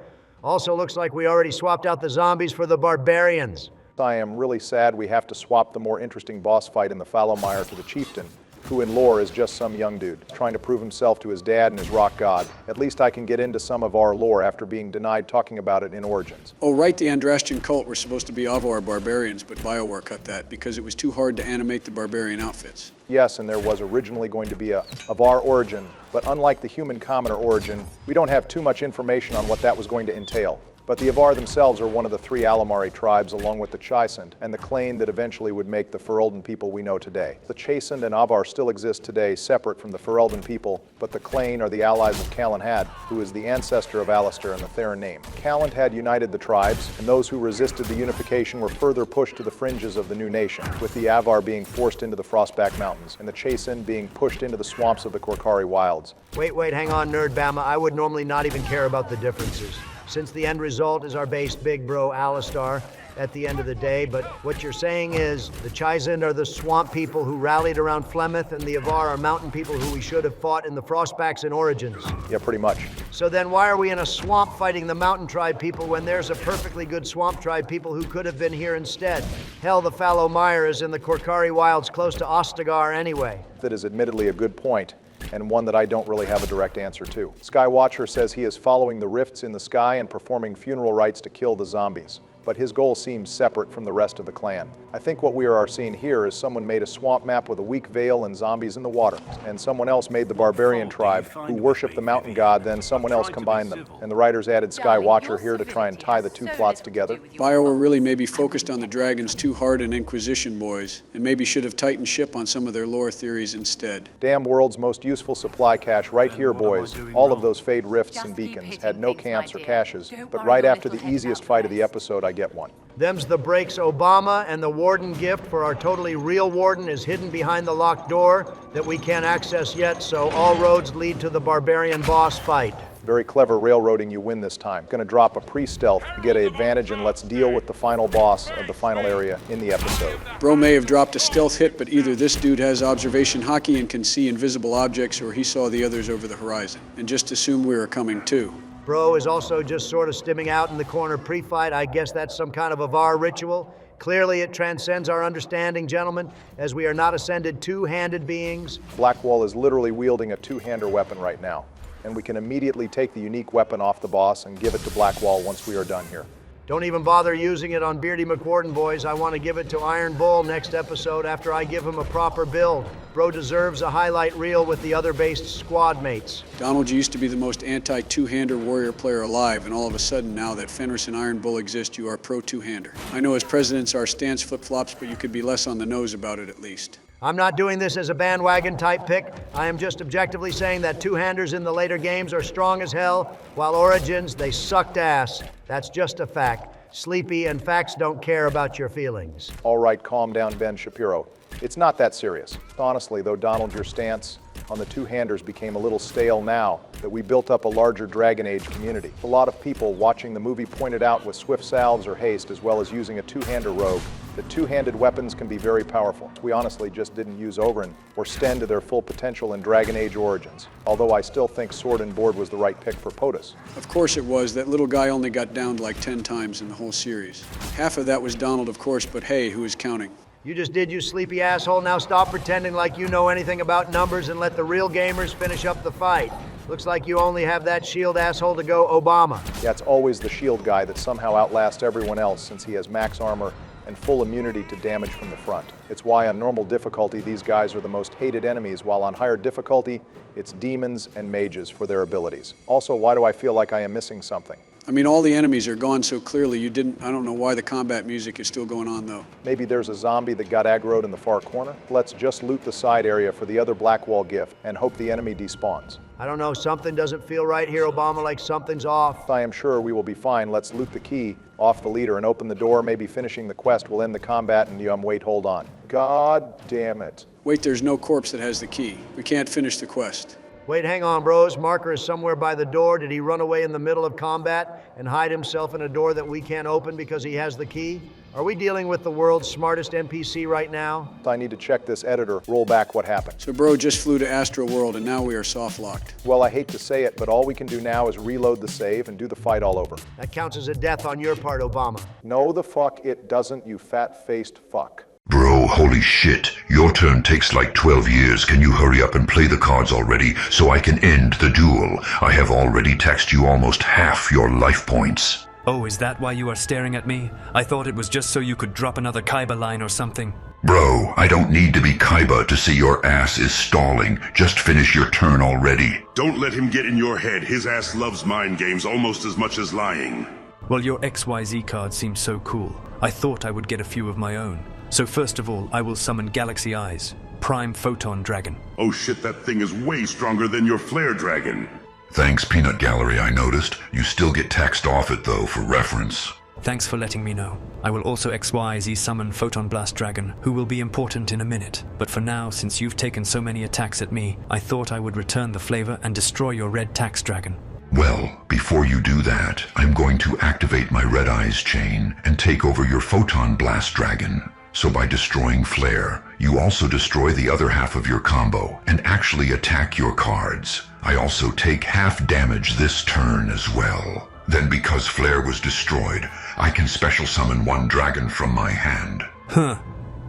Also looks like we already swapped out the zombies for the barbarians. I am really sad we have to swap the more interesting boss fight in the fallow mire to the chieftain, who in lore is just some young dude trying to prove himself to his dad and his rock god. At least I can get into some of our lore after being denied talking about it in Origins. Oh, right, the Andrastian cult were supposed to be Avar barbarians, but BioWare cut that because it was too hard to animate the barbarian outfits. Yes, and there was originally going to be a Avar origin, but unlike the human commoner origin, we don't have too much information on what that was going to entail. But the Avar themselves are one of the 3 Alamari tribes, along with the Chastened and the Clane that eventually would make the Ferelden people we know today. The Chastened and Avar still exist today, separate from the Ferelden people, but the Clane are the allies of Calanhad, who is the ancestor of Alistair and the Theron name. Calanhad united the tribes, and those who resisted the unification were further pushed to the fringes of the new nation, with the Avar being forced into the Frostback Mountains, and the Chastened being pushed into the swamps of the Korkari wilds. Wait, hang on, Nerdbama. I would normally not even care about the differences, since the end result is our base big bro Alistar at the end of the day. But what you're saying is the Chastened are the swamp people who rallied around Flemeth, and the Avar are mountain people who we should have fought in the Frostbacks in Origins. Yeah, pretty much. So then why are we in a swamp fighting the mountain tribe people when there's a perfectly good swamp tribe people who could have been here instead? Hell, the fallow mire is in the Korkari wilds close to Ostagar anyway. That is admittedly a good point, and one that I don't really have a direct answer to. Skywatcher says he is following the rifts in the sky and performing funeral rites to kill the zombies. but his goal seems separate from the rest of the clan. I think what we are seeing here is someone made a swamp map with a weak veil and zombies in the water, and someone else made the barbarian tribe who worship the mountain god, then someone else combined them. And the writers added Sky Watcher here to try and tie the two plots together. BioWare really maybe focused on the dragons too hard in Inquisition, boys, and maybe should have tightened ship on some of their lore theories instead. Damn world's most useful supply cache right here, boys. All of those Fade rifts and beacons had no camps or caches, but right after the easiest fight of the episode, I get one. Them's the breaks, Obama, and the Warden gift for our totally real Warden is hidden behind the locked door that we can't access yet, so all roads lead to the barbarian boss fight. Very clever railroading, you win this time. Gonna drop a pre-stealth to get an advantage, and let's deal with the final boss of the final area in the episode. Bro may have dropped a stealth hit, but either this dude has observation hockey and can see invisible objects, or he saw the others over the horizon and just assumed we were coming too. Bro is also just sort of stimming out in the corner pre-fight. I guess that's some kind of a VAR ritual. Clearly it transcends our understanding, gentlemen, as we are not ascended two-handed beings. Blackwall is literally wielding a two-hander weapon right now, and we can immediately take the unique weapon off the boss and give it to Blackwall once we are done here. Don't even bother using it on Beardy McWarden, boys. I want to give it to Iron Bull next episode after I give him a proper build. Bro deserves a highlight reel with the other based squad mates. Donald used to be the most anti-two-hander warrior player alive, and all of a sudden now that Fenris and Iron Bull exist, you are pro two-hander. I know as presidents our stance flip-flops, but you could be less on the nose about it at least. I'm not doing this as a bandwagon type pick. I am just objectively saying that two-handers in the later games are strong as hell, while Origins, they sucked ass. That's just a fact. Sleepy and facts don't care about your feelings. All right, calm down, Ben Shapiro. It's not that serious. Honestly, though, Donald, your stance on the two-handers became a little stale now that we built up a larger Dragon Age community. A lot of people watching the movie pointed out with swift salves or haste, as well as using a two-hander rogue, that two-handed weapons can be very powerful. We honestly just didn't use Oberyn or Sten to their full potential in Dragon Age Origins, although I still think Sword and Board was the right pick for POTUS. Of course it was. That little guy only got downed like 10 times in the whole series. Half of that was Donald, of course, but hey, who is counting? You just did, you sleepy asshole. Now stop pretending like you know anything about numbers and let the real gamers finish up the fight. Looks like you only have that shield asshole to go Obama. Yeah, it's always the shield guy that somehow outlasts everyone else since he has max armor and full immunity to damage from the front. It's why on normal difficulty these guys are the most hated enemies, while on higher difficulty it's demons and mages for their abilities. Also, why do I feel like I am missing something? I mean, all the enemies are gone so clearly I don't know why the combat music is still going on though. Maybe there's a zombie that got aggroed in the far corner? Let's just loot the side area for the other Blackwall gift and hope the enemy despawns. I don't know, something doesn't feel right here, Obama, like something's off. I am sure we will be fine. Let's loot the key off the leader and open the door. Maybe finishing the quest will end the combat and wait, hold on. God damn it. Wait, there's no corpse that has the key. We can't finish the quest. Wait, hang on, bros. Marker is somewhere by the door. Did he run away in the middle of combat and hide himself in a door that we can't open because he has the key? Are we dealing with the world's smartest NPC right now? I need to check this editor, roll back what happened. So bro just flew to Astro World and now we are soft-locked. Well, I hate to say it, but all we can do now is reload the save and do the fight all over. That counts as a death on your part, Obama. No, the fuck it doesn't, you fat-faced fuck. Bro, holy shit. Your turn takes like 12 years. Can you hurry up and play the cards already so I can end the duel? I have already taxed you almost half your life points. Oh, is that why you are staring at me? I thought it was just so you could drop another Kaiba line or something. Bro, I don't need to be Kaiba to see your ass is stalling. Just finish your turn already. Don't let him get in your head. His ass loves mind games almost as much as lying. Well, your XYZ card seems so cool. I thought I would get a few of my own. So first of all, I will summon Galaxy Eyes, Prime Photon Dragon. Oh shit, that thing is way stronger than your Flare Dragon. Thanks, Peanut Gallery, I noticed. You still get taxed off it, though, for reference. Thanks for letting me know. I will also XYZ summon Photon Blast Dragon, who will be important in a minute. But for now, since you've taken so many attacks at me, I thought I would return the flavor and destroy your Red Tax Dragon. Well, before you do that, I'm going to activate my Red Eyes chain and take over your Photon Blast Dragon. So by destroying Flare, you also destroy the other half of your combo and actually attack your cards. I also take half damage this turn as well. Then because Flare was destroyed, I can special summon one dragon from my hand. Huh.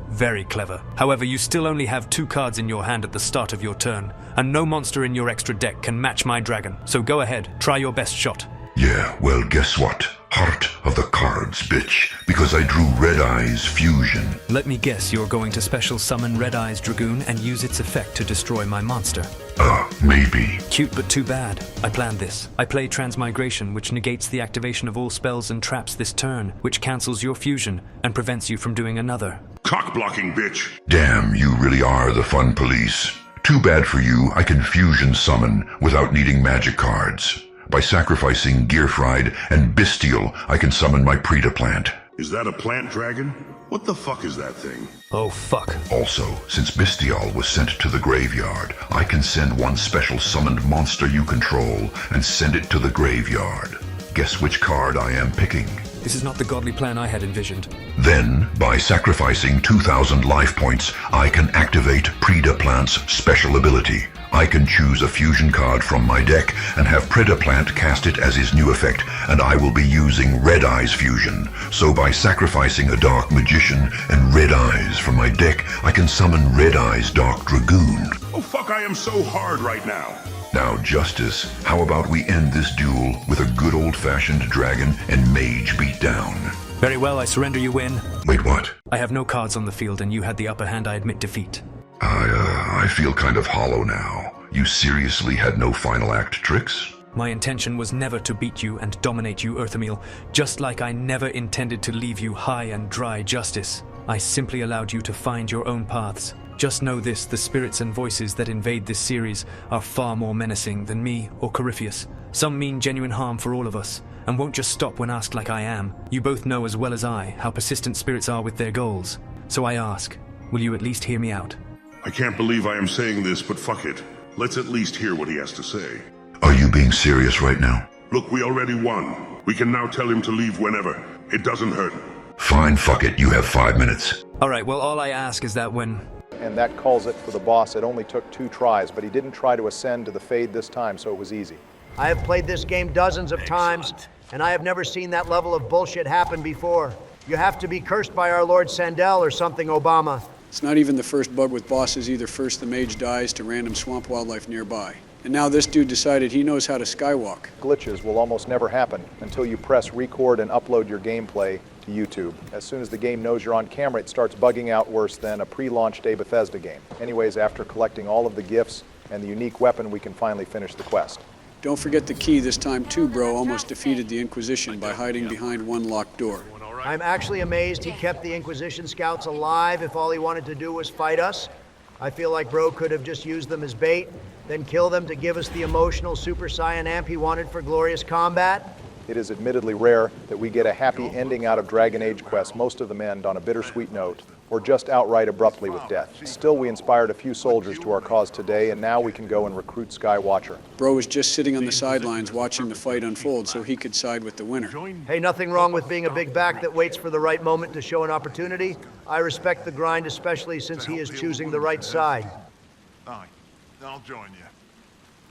Very clever. However, you still only have 2 cards in your hand at the start of your turn, and no monster in your extra deck can match my dragon. So go ahead, try your best shot. Yeah, well, guess what? heart of the cards, bitch, because I drew Red Eye's fusion. Let me guess you're going to special summon Red Eye's Dragoon and use its effect to destroy my monster. Maybe. Cute but too bad. I planned this. I play Transmigration, which negates the activation of all spells and traps this turn, which cancels your fusion and prevents you from doing another. Cock-blocking, bitch! Damn, you really are the fun police. Too bad for you, I can fusion summon without needing magic cards. By sacrificing Gearfried and Bestial, I can summon my Preta plant. Is that a plant dragon? What the fuck is that thing? Oh, fuck. Also, since Bestial was sent to the graveyard, I can send one special summoned monster you control and send it to the graveyard. Guess which card I am picking? This is not the godly plan I had envisioned. Then, by sacrificing 2,000 life points, I can activate Preta Plant's special ability. I can choose a fusion card from my deck and have Preta Plant cast it as his new effect, and I will be using Red Eye's fusion. So by sacrificing a Dark Magician and Red Eyes from my deck, I can summon Red Eye's Dark Dragoon. Oh fuck, I am so hard right now. Now, Justice, how about we end this duel with a good old-fashioned dragon and mage beatdown? Very well, I surrender, you win. Wait, what? I have no cards on the field and you had the upper hand. I admit defeat. I feel kind of hollow now. You seriously had no final act tricks? My intention was never to beat you and dominate you, Earthamil, just like I never intended to leave you high and dry, Justice. I simply allowed you to find your own paths. Just know this, the spirits and voices that invade this series are far more menacing than me or Corypheus. Some mean genuine harm for all of us, and won't just stop when asked like I am. You both know as well as I how persistent spirits are with their goals. So I ask, will you at least hear me out? I can't believe I am saying this, but fuck it. Let's at least hear what he has to say. Are you being serious right now? Look, we already won. We can now tell him to leave whenever. It doesn't hurt. Fine, fuck it. You have 5 minutes. Alright, well, all I ask is that when... And that calls it for the boss. It only took 2 tries, but he didn't try to ascend to the Fade this time, so it was easy. I have played this game dozens of times, and I have never seen that level of bullshit happen before. You have to be cursed by our Lord Sandel or something, Obama. It's not even the first bug with bosses either. First the mage dies to random swamp wildlife nearby. And now this dude decided he knows how to skywalk. Glitches will almost never happen until you press record and upload your gameplay to YouTube. As soon as the game knows you're on camera, it starts bugging out worse than a pre-launch day Bethesda game. Anyways, after collecting all of the gifts and the unique weapon, we can finally finish the quest. Don't forget the key this time too, bro. Almost defeated the Inquisition by hiding behind one locked door. I'm actually amazed he kept the Inquisition scouts alive if all he wanted to do was fight us. I feel like bro could have just used them as bait, then kill them to give us the emotional Super Saiyan amp he wanted for glorious combat. It is admittedly rare that we get a happy ending out of Dragon Age quests. Most of them end on a bittersweet note, or just outright abruptly with death. Still, we inspired a few soldiers to our cause today, and now we can go and recruit Skywatcher. Bro was just sitting on the sidelines watching the fight unfold so he could side with the winner. Hey, nothing wrong with being a big back that waits for the right moment to show an opportunity. I respect the grind, especially since he is choosing the right side. Aye, I'll join you.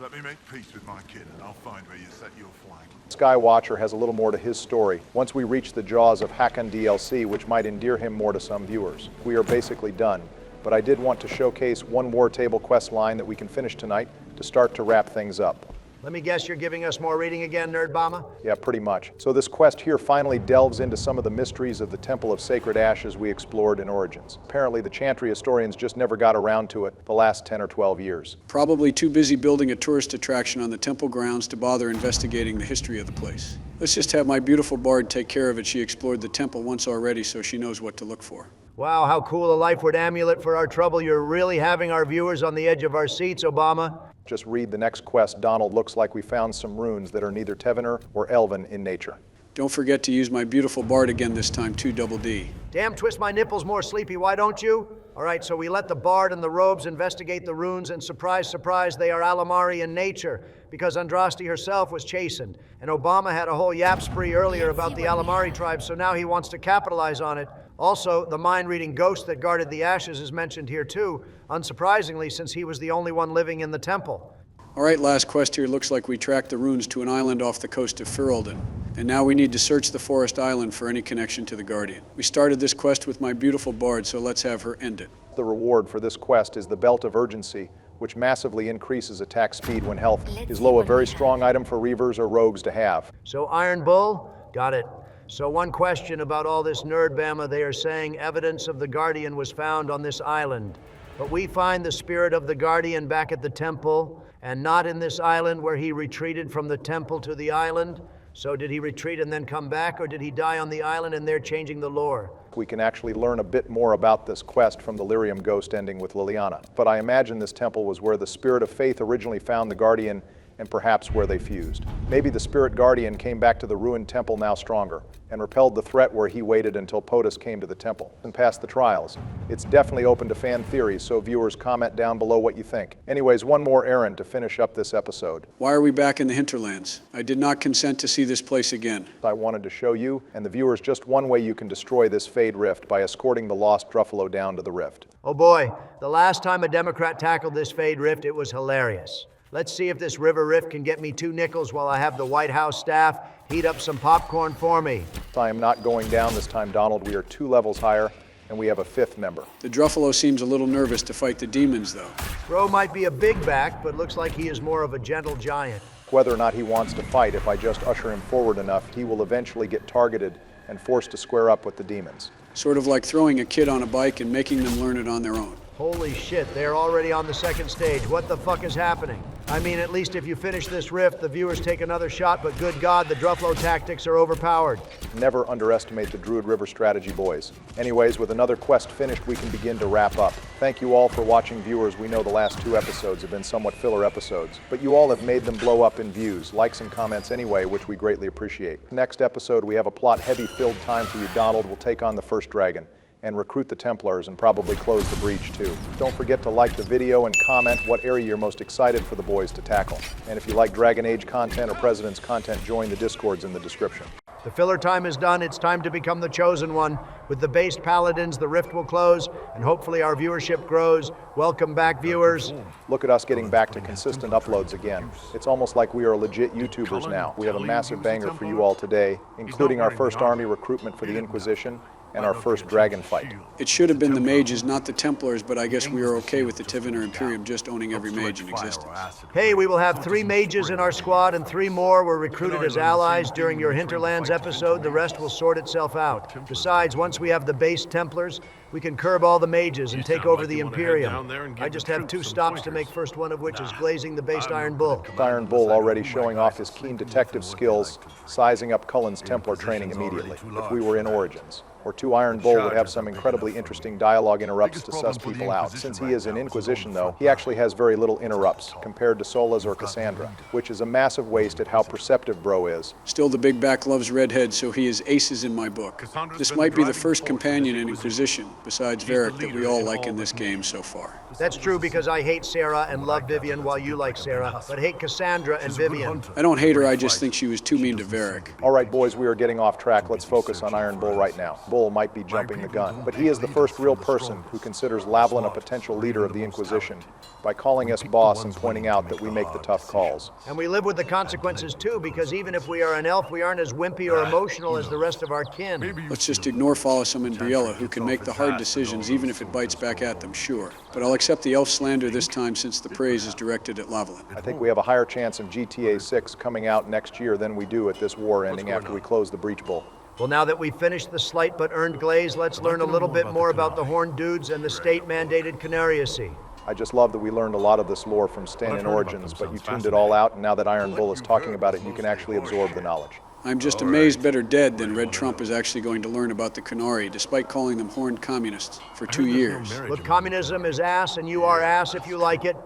Let me make peace with my kid, and I'll find where you set your flag. Skywatcher has a little more to his story. Once we reach the jaws of Hakon DLC, which might endear him more to some viewers, we are basically done. But I did want to showcase one war table quest line that we can finish tonight to start to wrap things up. Let me guess you're giving us more reading again, Nerdbama? Yeah, pretty much. So this quest here finally delves into some of the mysteries of the Temple of Sacred Ashes we explored in Origins. Apparently the Chantry historians just never got around to it the last 10 or 12 years. Probably too busy building a tourist attraction on the temple grounds to bother investigating the history of the place. Let's just have my beautiful bard take care of it. She explored the temple once already, so she knows what to look for. Wow, how cool a lifeward amulet for our trouble. You're really having our viewers on the edge of our seats, Obama. Just read the next quest, Donald. Looks like we found some runes that are neither Tevener or Elven in nature. Don't forget to use my beautiful bard again this time too, Double D. Damn, twist my nipples more sleepy, why don't you? All right, so we let the bard and the robes investigate the runes, and surprise, surprise, they are Alamari in nature, because Andraste herself was chastened. And Obama had a whole yap spree earlier about the Alamari tribe, so now he wants to capitalize on it. Also, the mind-reading ghost that guarded the ashes is mentioned here too, unsurprisingly, since he was the only one living in the temple. All right, last quest here. Looks like we tracked the runes to an island off the coast of Ferelden. And now we need to search the forest island for any connection to the Guardian. We started this quest with my beautiful bard, so let's have her end it. The reward for this quest is the Belt of Urgency, which massively increases attack speed when health is low, a very strong item for Reavers or Rogues to have. So Iron Bull? Got it. So one question about all this nerd-bama, they are saying evidence of the Guardian was found on this island. But we find the spirit of the Guardian back at the temple, and not in this island where he retreated from the temple to the island. So did he retreat and then come back, or did he die on the island and they're changing the lore? We can actually learn a bit more about this quest from the Lyrium Ghost ending with Liliana. But I imagine this temple was where the Spirit of Faith originally found the Guardian, and perhaps where they fused. Maybe the Spirit Guardian came back to the ruined temple now stronger, and repelled the threat where he waited until POTUS came to the temple and passed the trials. It's definitely open to fan theories, so viewers, comment down below what you think. Anyways, one more errand to finish up this episode. Why are we back in the Hinterlands? I did not consent to see this place again. I wanted to show you and the viewers just one way you can destroy this Fade Rift, by escorting the lost Druffalo down to the rift. Oh boy, the last time a Democrat tackled this Fade Rift, it was hilarious. Let's see if this river rift can get me 2 nickels while I have the White House staff heat up some popcorn for me. I am not going down this time, Donald. We are 2 levels higher, and we have a 5th member. The Druffalo seems a little nervous to fight the demons, though. Bro might be a big back, but looks like he is more of a gentle giant. Whether or not he wants to fight, if I just usher him forward enough, he will eventually get targeted and forced to square up with the demons. Sort of like throwing a kid on a bike and making them learn it on their own. Holy shit, they're already on the 2nd stage. What the fuck is happening? I mean, at least if you finish this rift, the viewers take another shot, but good God, the Druffalo tactics are overpowered. Never underestimate the Druid River strategy, boys. Anyways, with another quest finished, we can begin to wrap up. Thank you all for watching, viewers. We know the last 2 episodes have been somewhat filler episodes, but you all have made them blow up in views, likes and comments anyway, which we greatly appreciate. Next episode, we have a plot-heavy filled time for you. Donald will take on the first dragon and recruit the Templars and probably close the breach too. Don't forget to like the video and comment what area you're most excited for the boys to tackle. And if you like Dragon Age content or President's content, join the Discords in the description. The filler time is done. It's time to become the chosen one. With the based paladins, the rift will close, and hopefully our viewership grows. Welcome back, viewers. Look at us getting back to consistent uploads again. It's almost like we are legit YouTubers now. We have a massive banger for you all today, including our first army recruitment for the Inquisition, and our first dragon fight. It should have been the mages, not the Templars, but I guess we are okay with the Tiviner Imperium just owning every mage in existence. Hey, we will have 3 mages in our squad, and 3 more were recruited as allies during your Hinterlands episode. The rest will sort itself out. Besides, once we have the base Templars, we can curb all the mages and take over the Imperium. I just have 2 stops to make, first one of which is glazing the based Iron Bull. Iron Bull already showing off his keen detective skills, sizing up Cullen's Templar training immediately, if we were in Origins. Or 2 Iron Bull would have some incredibly interesting dialogue interrupts to suss people out. Since he is in Inquisition, though, he actually has very little interrupts compared to Solas or Cassandra, which is a massive waste at how perceptive Bro is. Still, the big back loves redheads, so he is aces in my book. This might be the first companion in Inquisition, besides Varric, that we all like in this game so far. That's true, because I hate Sarah and love Vivian while you like Sarah, but hate Cassandra and Vivian. I don't hate her, I just think she was too mean to Varric. All right, boys, we are getting off track. Let's focus on Iron Bull right now. Bull might be jumping the gun, but he is the first real person who considers Lavalin a potential leader of the Inquisition by calling us boss and pointing out that we make the tough calls. And we live with the consequences too, because even if we are an elf, we aren't as wimpy or emotional as the rest of our kin. Let's just ignore Follisum and Briella, who can make the hard decisions even if it bites back at them, sure. But I'll accept the elf slander this time since the praise is directed at Lavalin. I think we have a higher chance of GTA 6 coming out next year than we do at this war ending after we close the Breech Bull. Well, now that we've finished the slight but earned glaze, let's learn a little bit more about the Horned Dudes and the state-mandated Canariacy. I just love that we learned a lot of this lore from Stan in Origins, but you tuned it all out, and now that Iron Bull is talking about it, you can actually absorb the knowledge. I'm just amazed better dead than Red Trump is actually going to learn about the Canari, despite calling them horned communists for 2 years. Look, communism is ass, and you are ass if you like it.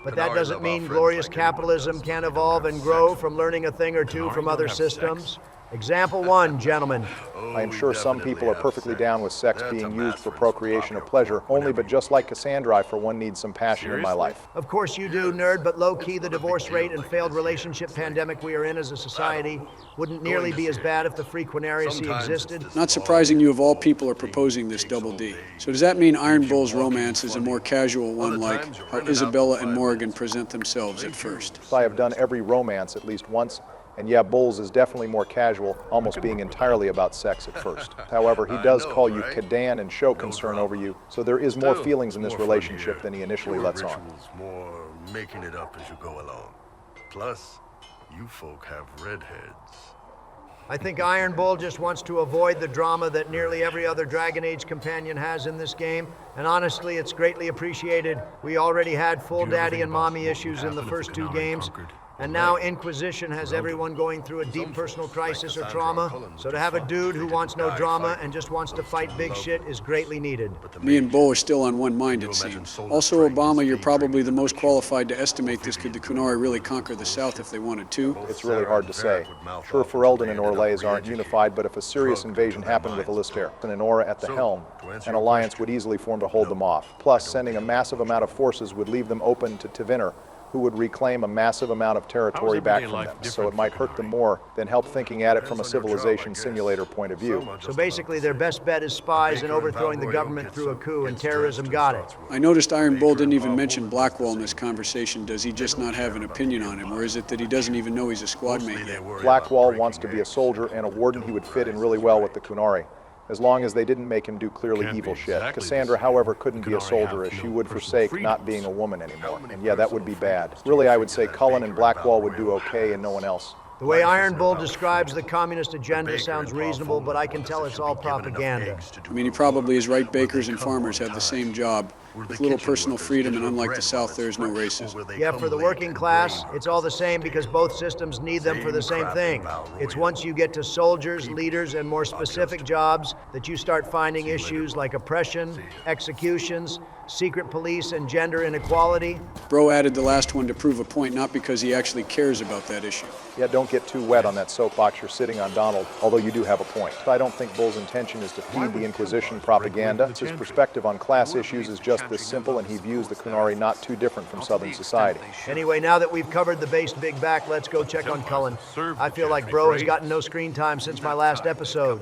But that doesn't mean glorious capitalism can't evolve and grow from learning a thing or 2 from other systems. Example 1, gentlemen. I am sure some people are perfectly down with sex being used for procreation or pleasure, only but just like Cassandra, I for one need some passion in my life. Of course you do, nerd, but low-key the divorce rate and failed relationship pandemic we are in as a society wouldn't nearly be as bad if the free Quinariacy existed. Not surprising you of all people are proposing this Double D. So does that mean Iron Bull's romance is a more casual one like how Isabella and Morrigan present themselves at first? I have done every romance at least once, and yeah, Bulls is definitely more casual, almost being entirely about sex at first. However, he does call you Kadan and show concern over you, so there is more feelings in this relationship than he initially lets on. More making it up as you go along. Plus, you folk have redheads. I think Iron Bull just wants to avoid the drama that nearly every other Dragon Age companion has in this game, and honestly, it's greatly appreciated. We already had full daddy and mommy issues in the first 2 games, and now Inquisition has everyone going through a deep personal crisis or trauma, so to have a dude who wants no drama and just wants to fight big shit is greatly needed. Me and Bull are still on one mind, it seems. Also, Obama, you're probably the most qualified to estimate this. Could the Qunari really conquer the South if they wanted to? It's really hard to say. Sure, Ferelden and Orlais aren't unified, but if a serious invasion happened with Alistair and Enora at the helm, an alliance would easily form to hold them off. Plus, sending a massive amount of forces would leave them open to Tevinter, who would reclaim a massive amount of territory back from them, so it might hurt them more than help thinking at it from a civilization simulator point of view. So basically their best bet is spies and overthrowing the government through a coup, and terrorism got it. I noticed Iron Bull didn't even mention Blackwall in this conversation. Does he just not have an opinion on him, or is it that he doesn't even know he's a squad mate yet? Blackwall wants to be a soldier and a warden. He would fit in really well with the Qunari, as long as they didn't make him do clearly evil shit. Cassandra, however, couldn't be a soldier, as she would forsake not being a woman anymore. And yeah, that would be bad. Really, I would say Cullen and Blackwall would do okay and no one else. The way Iron Bull describes the communist agenda sounds reasonable, but I can tell it's all propaganda. I mean, he probably is right. Bakers and farmers have the same job, with little personal freedom, and unlike the South, there's no racism. Yeah, for the working class, it's all the same because both systems need them for the same thing. It's once you get to soldiers, leaders, and more specific jobs that you start finding issues like oppression, executions, secret police, and gender inequality. Bro added the last one to prove a point, not because he actually cares about that issue. Yeah, don't get too wet on that soapbox you're sitting on, Donald, although you do have a point. I don't think Bull's intention is to feed the Inquisition propaganda. His perspective on class issues is just this simple, and he views the Qunari not too different from Southern society. Anyway, now that we've covered the based big back, let's go check on Cullen. I feel like Bro has gotten no screen time since my last episode.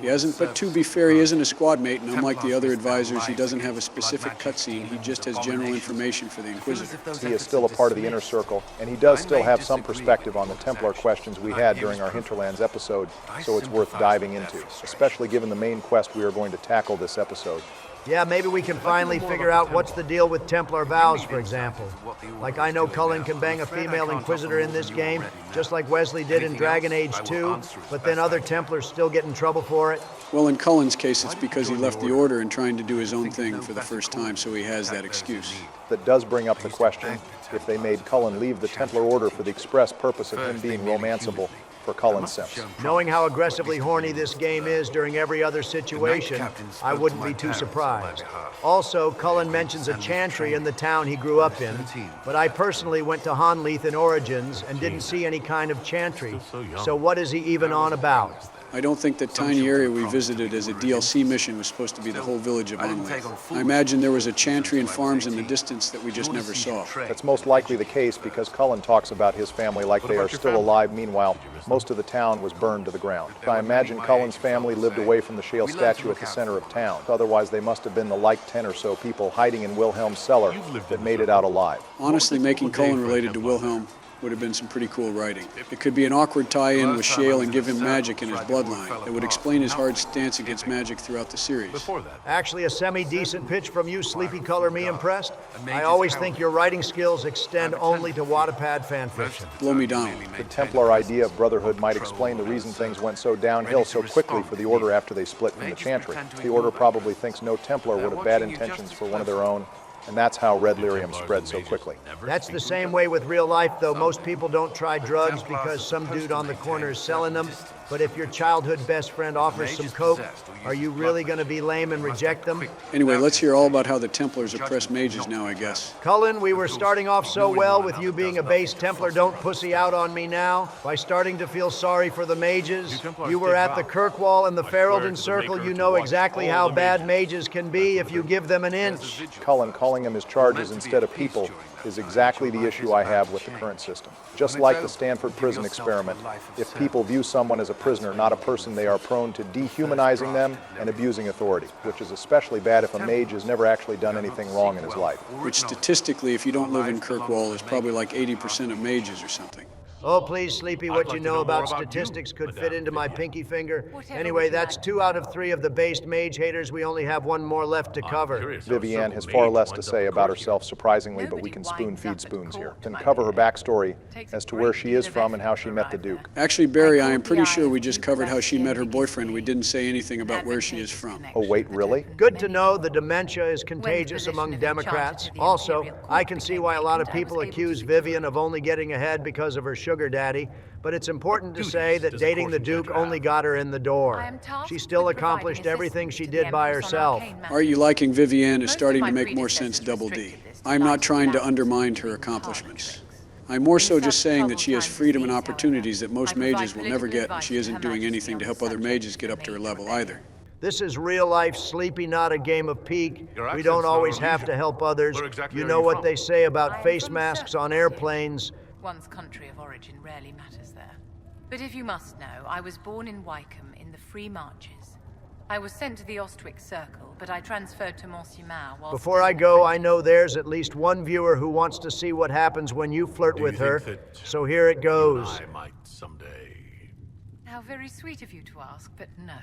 He hasn't, but to be fair, he isn't a squad mate, and unlike the other advisors, he doesn't have a specific cutscene. He just has general information for the Inquisitor. He is still a part of the inner circle, and he does still have some perspective on the Templar questions we had during our Hinterlands episode, so it's worth diving into, especially given the main quest we are going to tackle this episode. Yeah, maybe we can finally figure out what's the deal with Templar vows, for example. Like, I know Cullen can bang a female Inquisitor in this game, just like Wesley did in Dragon Age 2, but then other Templars still get in trouble for it. Well, in Cullen's case, it's because he left the Order and trying to do his own thing for the first time, so he has that excuse. That does bring up the question, if they made Cullen leave the Templar Order for the express purpose of him being romanceable for Cullen's sense. Knowing how aggressively horny this game is during every other situation, I wouldn't be too surprised. Also, Cullen mentions a chantry in the town he grew up in, but I personally went to Hanleith in Origins and didn't see any kind of chantry, so what is he even on about? I don't think that tiny area we visited as a DLC mission was supposed to be the whole village of Hanleith. I imagine there was a chantry and farms in the distance that we just never saw. That's most likely the case because Cullen talks about his family like they are still alive. Meanwhile, most of the town was burned to the ground. I imagine Cullen's family lived away from the shale statue at the center of town. Otherwise, they must have been the like 10 or so people hiding in Wilhelm's cellar that made it out alive. Honestly, making Cullen related to Wilhelm would have been some pretty cool writing. It could be an awkward tie-in with Shale and give him magic in his bloodline. It would explain his hard stance against magic throughout the series. Actually, a semi-decent pitch from you, Sleepy Color, me impressed. I always think your writing skills extend only to Wattpad fanfiction. Blow me down. The Templar idea of brotherhood might explain the reason things went so downhill so quickly for the Order after they split from the Chantry. The Order probably thinks no Templar would have bad intentions for one of their own, and that's how Red Lyrium spread so quickly. That's the same way with real life, though. Most people don't try drugs because some dude on the corner is selling them. But if your childhood best friend offers some coke, are you really going to be lame and reject them? Anyway, let's hear all about how the Templars oppress mages now, I guess. Cullen, we were starting off so well with you being a base Templar. Don't pussy out on me now. By starting to feel sorry for the mages, you were at the Kirkwall and the Ferelden Circle. You know exactly how bad mages can be if you give them an inch. Cullen calling them his charges instead of people is exactly the issue I have with the current system. Just like the Stanford prison experiment, if people view someone as a prisoner, not a person, they are prone to dehumanizing them and abusing authority, which is especially bad if a mage has never actually done anything wrong in his life. Which statistically, if you don't live in Kirkwall, is probably like 80% of mages or something. Oh, please, Sleepy, I'd what like you to know know about more about statistics you, could Madame fit into my Vivian. pinky finger. Whatever Anyway, would you that's like 2 out of 3 of the based mage haters. We only have 1 more left to cover. Vivienne has far less to say about herself, surprisingly, but we can spoon-feed spoons here. Can cover her backstory as to where she is from and how she met the Duke. Actually, Barry, I am pretty sure we just covered how she met her boyfriend. We didn't say anything about where she is from. Oh, wait, really? Good to know the dementia is contagious among Democrats. Also, I can see why a lot of people accuse Vivian of only getting ahead because of her sugar daddy, but it's important to say that dating the Duke only got her in the door. She still accomplished everything she did by herself. Are you liking Vivienne is starting to make more sense, Double D. I'm not trying to undermine her accomplishments. I'm more so just saying that she has freedom and opportunities that most mages will never get, and she isn't doing anything to help other mages get up to her level either. This is real life, Sleepy, not a game of peek. We don't always have to help others. You know what they say about face masks on airplanes. One's country of origin rarely matters there. But if you must know, I was born in Wycombe in the Free Marches. I was sent to the Ostwick Circle, but I transferred to Mont-Saint-Mare while... Before I go, I know there's at least one viewer who wants to see what happens when you flirt with her. So here it goes. I might someday. How very sweet of you to ask, but no.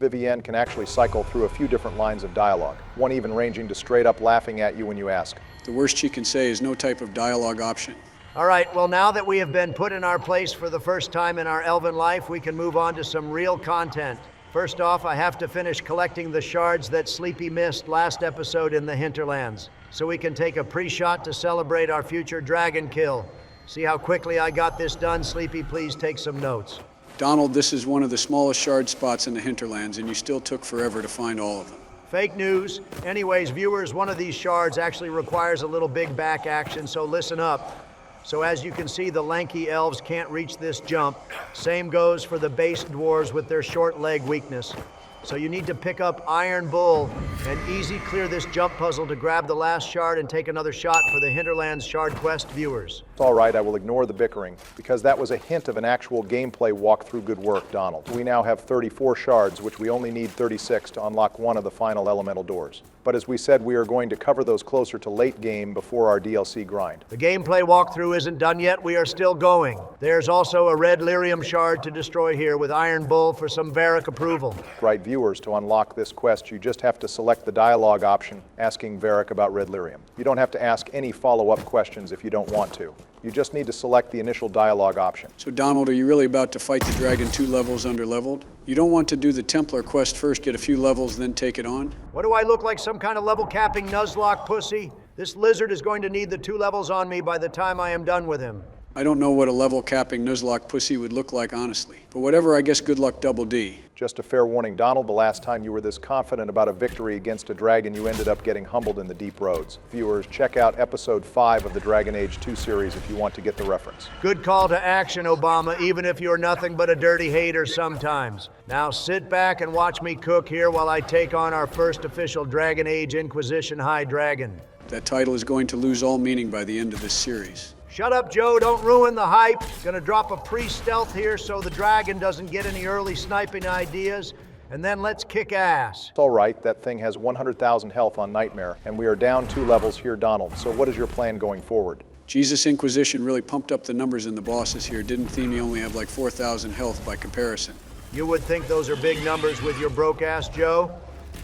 Vivienne can actually cycle through a few different lines of dialogue, one even ranging to straight up laughing at you when you ask. The worst she can say is no type of dialogue option. All right, well, now that we have been put in our place for the first time in our elven life, we can move on to some real content. First off, I have to finish collecting the shards that Sleepy missed last episode in the Hinterlands, so we can take a pre-shot to celebrate our future dragon kill. See how quickly I got this done? Sleepy, please take some notes. Donald, this is one of the smallest shard spots in the Hinterlands, and you still took forever to find all of them. Fake news. Anyways, viewers, one of these shards actually requires a little big back action, so listen up. So as you can see, the lanky elves can't reach this jump. Same goes for the base dwarves with their short leg weakness. So you need to pick up Iron Bull and easy clear this jump puzzle to grab the last shard and take another shot for the Hinterlands Shard Quest viewers. It's all right, I will ignore the bickering, because that was a hint of an actual gameplay walkthrough. Good work, Donald. We now have 34 shards, which we only need 36 to unlock one of the final elemental doors. But as we said, we are going to cover those closer to late game before our DLC grind. The gameplay walkthrough isn't done yet, we are still going. There's also a red lyrium shard to destroy here with Iron Bull for some Varric approval. Right, viewers, to unlock this quest, you just have to select the dialogue option asking Varric about red lyrium. You don't have to ask any follow-up questions if you don't want to. You just need to select the initial dialogue option. So Donald, are you really about to fight the dragon 2 levels under-leveled? You don't want to do the Templar quest first, get a few levels, then take it on? What do I look like, some kind of level-capping Nuzlocke pussy? This lizard is going to need the 2 levels on me by the time I am done with him. I don't know what a level-capping Nuzlocke pussy would look like, honestly. But whatever, I guess good luck, Double D. Just a fair warning, Donald, the last time you were this confident about a victory against a dragon, you ended up getting humbled in the deep roads. Viewers, check out episode 5 of the Dragon Age 2 series if you want to get the reference. Good call to action, Obama, even if you're nothing but a dirty hater sometimes. Now sit back and watch me cook here while I take on our first official Dragon Age Inquisition High Dragon. That title is going to lose all meaning by the end of this series. Shut up, Joe. Don't ruin the hype. Gonna drop a pre-stealth here so the dragon doesn't get any early sniping ideas. And then let's kick ass. It's all right. That thing has 100,000 health on Nightmare, and we are down 2 levels here, Donald. So what is your plan going forward? Jesus Inquisition really pumped up the numbers in the bosses here. Didn't Themey only have like 4,000 health by comparison? You would think those are big numbers with your broke-ass Joe.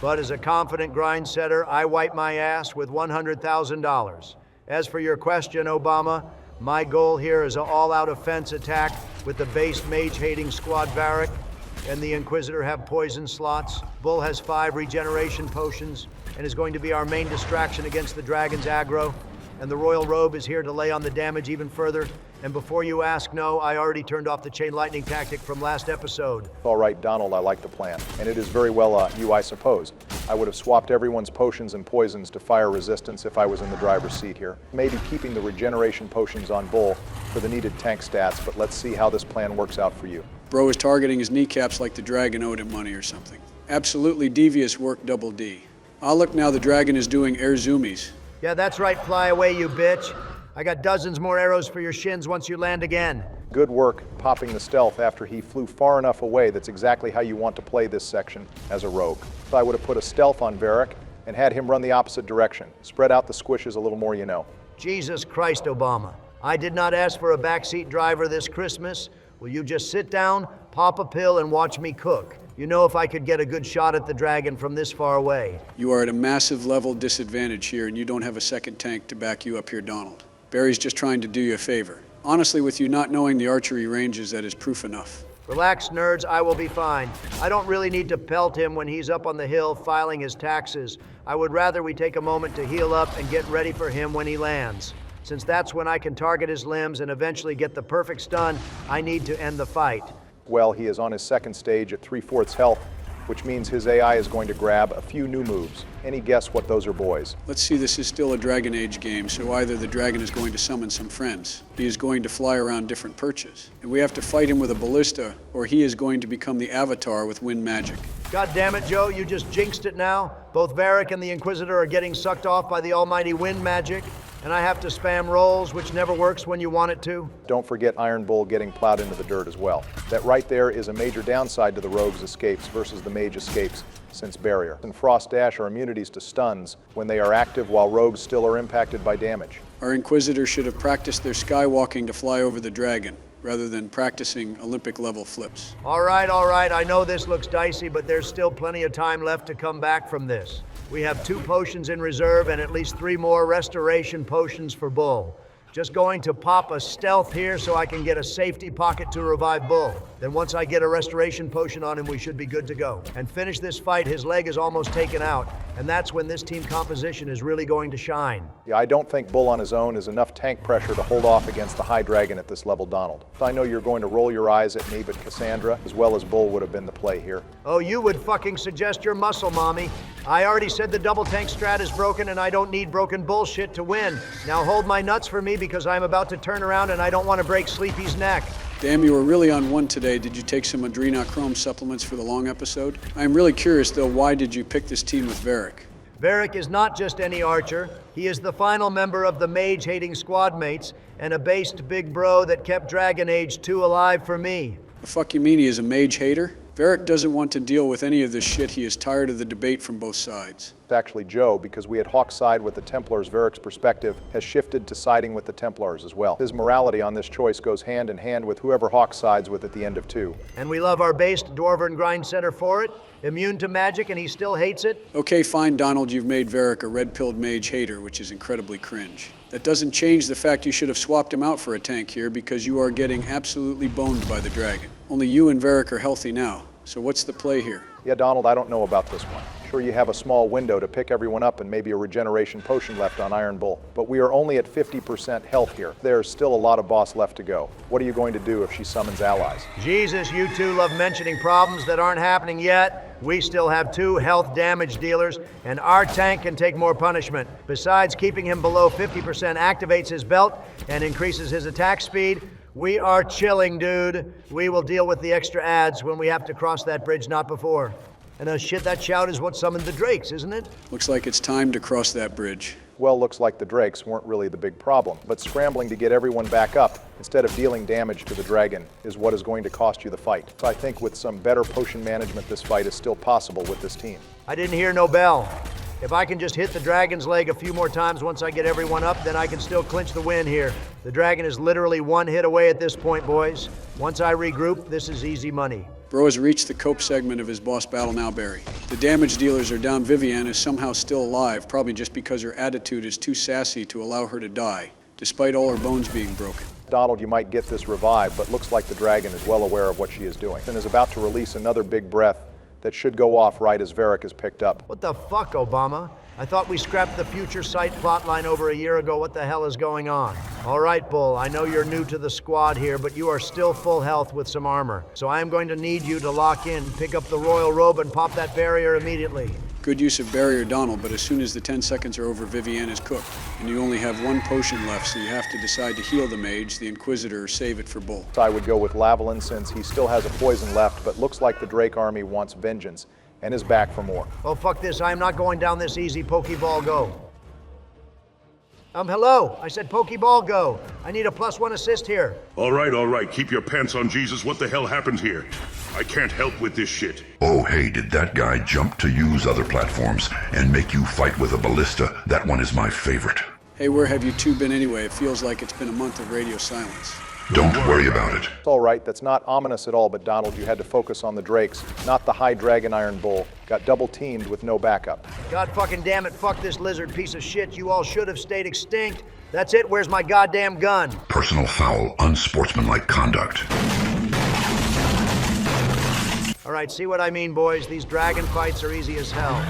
But as a confident grind setter, I wipe my ass with $100,000. As for your question, Obama, my goal here is an all-out offense attack with the base mage-hating squad Varric, and the Inquisitor have poison slots. Bull has 5 regeneration potions, and is going to be our main distraction against the dragon's aggro. And the Royal Robe is here to lay on the damage even further. And before you ask, no, I already turned off the chain lightning tactic from last episode. All right, Donald, I like the plan. And it is very well you, I suppose. I would have swapped everyone's potions and poisons to fire resistance if I was in the driver's seat here. Maybe keeping the regeneration potions on Bull for the needed tank stats, but let's see how this plan works out for you. Bro is targeting his kneecaps like the dragon owed him money or something. Absolutely devious work, Double D. Ah, look now, the dragon is doing air zoomies. Yeah, that's right, fly away, you bitch. I got dozens more arrows for your shins once you land again. Good work popping the stealth after he flew far enough away. That's exactly how you want to play this section as a rogue. So I would have put a stealth on Varric and had him run the opposite direction. Spread out the squishes a little more, you know. Jesus Christ, Obama. I did not ask for a backseat driver this Christmas. Will you just sit down, pop a pill, and watch me cook? You know, if I could get a good shot at the dragon from this far away. You are at a massive level disadvantage here, and you don't have a second tank to back you up here, Donald. Barry's just trying to do you a favor. Honestly, with you not knowing the archery ranges, that is proof enough. Relax, nerds, I will be fine. I don't really need to pelt him when he's up on the hill filing his taxes. I would rather we take a moment to heal up and get ready for him when he lands. Since that's when I can target his limbs and eventually get the perfect stun I need to end the fight. Well, he is on his second stage at 3/4 health, which means his AI is going to grab a few new moves. Any guess what those are, boys? Let's see, this is still a Dragon Age game, so either the dragon is going to summon some friends, he is going to fly around different perches, and we have to fight him with a ballista, or he is going to become the Avatar with wind magic. God damn it, Joe, you just jinxed it now. Both Varric and the Inquisitor are getting sucked off by the almighty wind magic, and I have to spam rolls, which never works when you want it to. Don't forget Iron Bull getting plowed into the dirt as well. That right there is a major downside to the rogue's escapes versus the mage escapes, since barrier. And Frost Dash are immunities to stuns when they are active, while rogues still are impacted by damage. Our Inquisitors should have practiced their skywalking to fly over the dragon, rather than practicing Olympic-level flips. All right, I know this looks dicey, but there's still plenty of time left to come back from this. We have 2 potions in reserve and at least 3 more restoration potions for Bull. Just going to pop a stealth here so I can get a safety pocket to revive Bull. Then once I get a restoration potion on him, we should be good to go. And finish this fight, his leg is almost taken out, and that's when this team composition is really going to shine. Yeah, I don't think Bull on his own is enough tank pressure to hold off against the High Dragon at this level, Donald. I know you're going to roll your eyes at me, but Cassandra, as well as Bull, would have been the play here. Oh, you would fucking suggest your muscle, mommy. I already said the double tank strat is broken and I don't need broken bullshit to win. Now hold my nuts for me because I'm about to turn around and I don't want to break Sleepy's neck. Damn, you were really on one today. Did you take some adrenochrome supplements for the long episode? I'm really curious, though, why did you pick this team with Varric? Varric is not just any archer. He is the final member of the mage-hating squad mates and a based big bro that kept Dragon Age 2 alive for me. The fuck you mean he is a mage hater? Varric doesn't want to deal with any of this shit. He is tired of the debate from both sides. It's actually Joe, because we had Hawk side with the Templars. Varric's perspective has shifted to siding with the Templars as well. His morality on this choice goes hand in hand with whoever Hawk sides with at the end of 2. And we love our based Dwarven grind center for it. Immune to magic and he still hates it. Okay, fine, Donald, you've made Varric a red-pilled mage hater, which is incredibly cringe. That doesn't change the fact you should have swapped him out for a tank here, because you are getting absolutely boned by the dragon. Only you and Varric are healthy now. So what's the play here? Yeah, Donald, I don't know about this one. Sure, you have a small window to pick everyone up and maybe a regeneration potion left on Iron Bull. But we are only at 50% health here. There's still a lot of boss left to go. What are you going to do if she summons allies? Jesus, you two love mentioning problems that aren't happening yet. We still have 2 health damage dealers, and our tank can take more punishment. Besides, keeping him below 50% activates his belt and increases his attack speed. We are chilling, dude. We will deal with the extra adds when we have to cross that bridge, not before. And shit, that shout is what summoned the Drakes, isn't it? Looks like it's time to cross that bridge. Well, looks like the Drakes weren't really the big problem, but scrambling to get everyone back up instead of dealing damage to the dragon is what is going to cost you the fight. So I think with some better potion management, this fight is still possible with this team. I didn't hear no bell. If I can just hit the dragon's leg a few more times once I get everyone up, then I can still clinch the win here. The dragon is literally 1 hit away at this point, boys. Once I regroup, this is easy money. Bro has reached the cope segment of his boss battle now, Barry. The damage dealers are down. Vivienne is somehow still alive, probably just because her attitude is too sassy to allow her to die, despite all her bones being broken. Donald, you might get this revived, but looks like the dragon is well aware of what she is doing and is about to release another big breath that should go off right as Varric is picked up. What the fuck, Obama? I thought we scrapped the Future Sight plotline over a year ago. What the hell is going on? All right, Bull, I know you're new to the squad here, but you are still full health with some armor. So I am going to need you to lock in, pick up the royal robe, and pop that barrier immediately. Good use of barrier, Donald, but as soon as the 10 seconds are over, Vivienne is cooked. And you only have 1 potion left, so you have to decide to heal the mage, the Inquisitor, or save it for Bull. I would go with Lavalin since he still has a poison left, but looks like the Drake army wants vengeance and is back for more. Oh, fuck this. I am not going down this easy. Pokeball go. Hello. I said Pokeball go. I need a +1 assist here. All right. Keep your pants on, Jesus. What the hell happened here? I can't help with this shit. Oh, hey, did that guy jump to use other platforms and make you fight with a ballista? That one is my favorite. Hey, where have you two been anyway? It feels like it's been a month of radio silence. Don't worry about it. It's all right. That's not ominous at all, but Donald, you had to focus on the Drakes, not the High Dragon Iron Bull. Got double teamed with no backup. God fucking damn it, fuck this lizard piece of shit. You all should have stayed extinct. That's it, where's my goddamn gun? Personal foul, unsportsmanlike conduct. All right, see what I mean, boys? These dragon fights are easy as hell.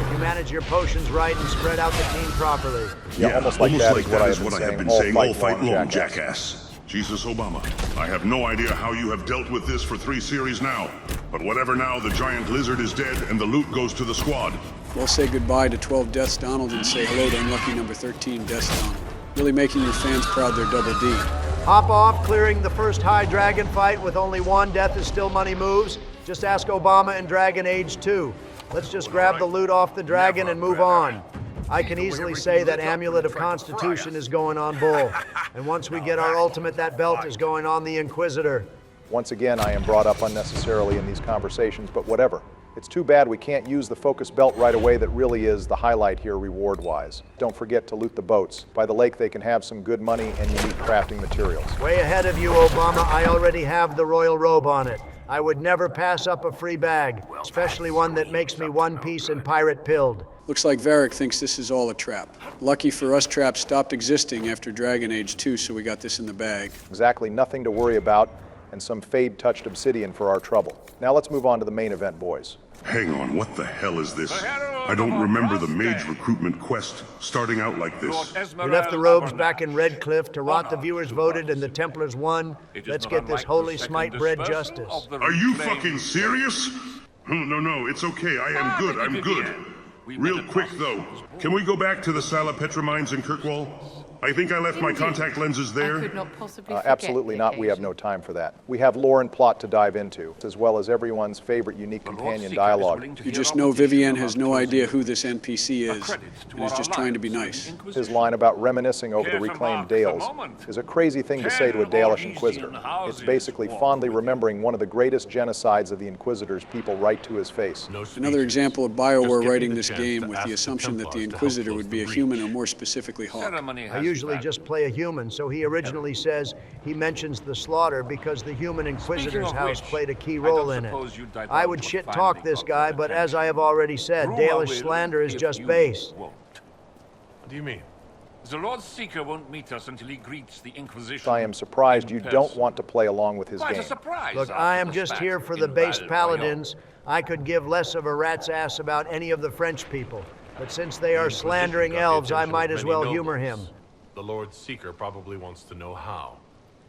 If you manage your potions right and spread out the team properly. Yeah, almost like that is what I have been saying all fight long, jackass. Jesus Obama, I have no idea how you have dealt with this for 3 series now. But whatever now, the giant lizard is dead and the loot goes to the squad. Well, say goodbye to 12 deaths, Donald, and say hello to unlucky number 13, deaths, Donald. Really making your fans proud, they're double D. Hop off, clearing the first high dragon fight with only 1 death is still money moves. Just ask Obama and Dragon Age 2. Let's just grab the loot off the dragon and move on. I can easily say that Amulet of Constitution is going on Bull. And once we get our ultimate, that belt is going on the Inquisitor. Once again, I am brought up unnecessarily in these conversations, but whatever. It's too bad we can't use the focus belt right away that really is the highlight here reward-wise. Don't forget to loot the boats. By the lake, they can have some good money and unique crafting materials. Way ahead of you, Obama. I already have the royal robe on it. I would never pass up a free bag, especially one that makes me one piece and pirate pilled. Looks like Varric thinks this is all a trap. Lucky for us, traps stopped existing after Dragon Age 2, so we got this in the bag. Exactly, nothing to worry about, and some fade-touched obsidian for our trouble. Now let's move on to the main event, boys. Hang on, what the hell is this? I don't remember the mage recruitment quest starting out like this. We left the robes back in Redcliffe to rot. The viewers voted and the Templars won. Let's get this holy smite bred justice. Are you fucking serious? No, it's okay. I am good. I'm good. Real quick, though. Can we go back to the Salpetra mines in Kirkwall? I think I left my contact lenses there. I could not possibly forget absolutely not. We have no time for that. We have lore and plot to dive into, as well as everyone's favorite unique companion dialogue. You just know Vivienne has no idea who this NPC is, and is just trying to be nice. His line about reminiscing over the reclaimed Dales is a crazy thing to say to a Dalish Inquisitor. It's basically fondly remembering one of the greatest genocides of the Inquisitors people right to his face. Another example of BioWare writing this game with the assumption that the Inquisitor would be a human, or more specifically Hawk. I usually just play a human, so he originally says he mentions the slaughter because the human Inquisitor's house played a key role in it. I would shit-talk this guy, but as I have already said, Dalish slander is just base. What do you mean? The Lord Seeker won't meet us until he greets the Inquisition. I am surprised you don't want to play along with his Quite game. A surprise. Look, I am just here for the base paladins. I could give less of a rat's ass about any of the French people. But since they are slandering elves, I might as well humor him. The Lord Seeker probably wants to know how.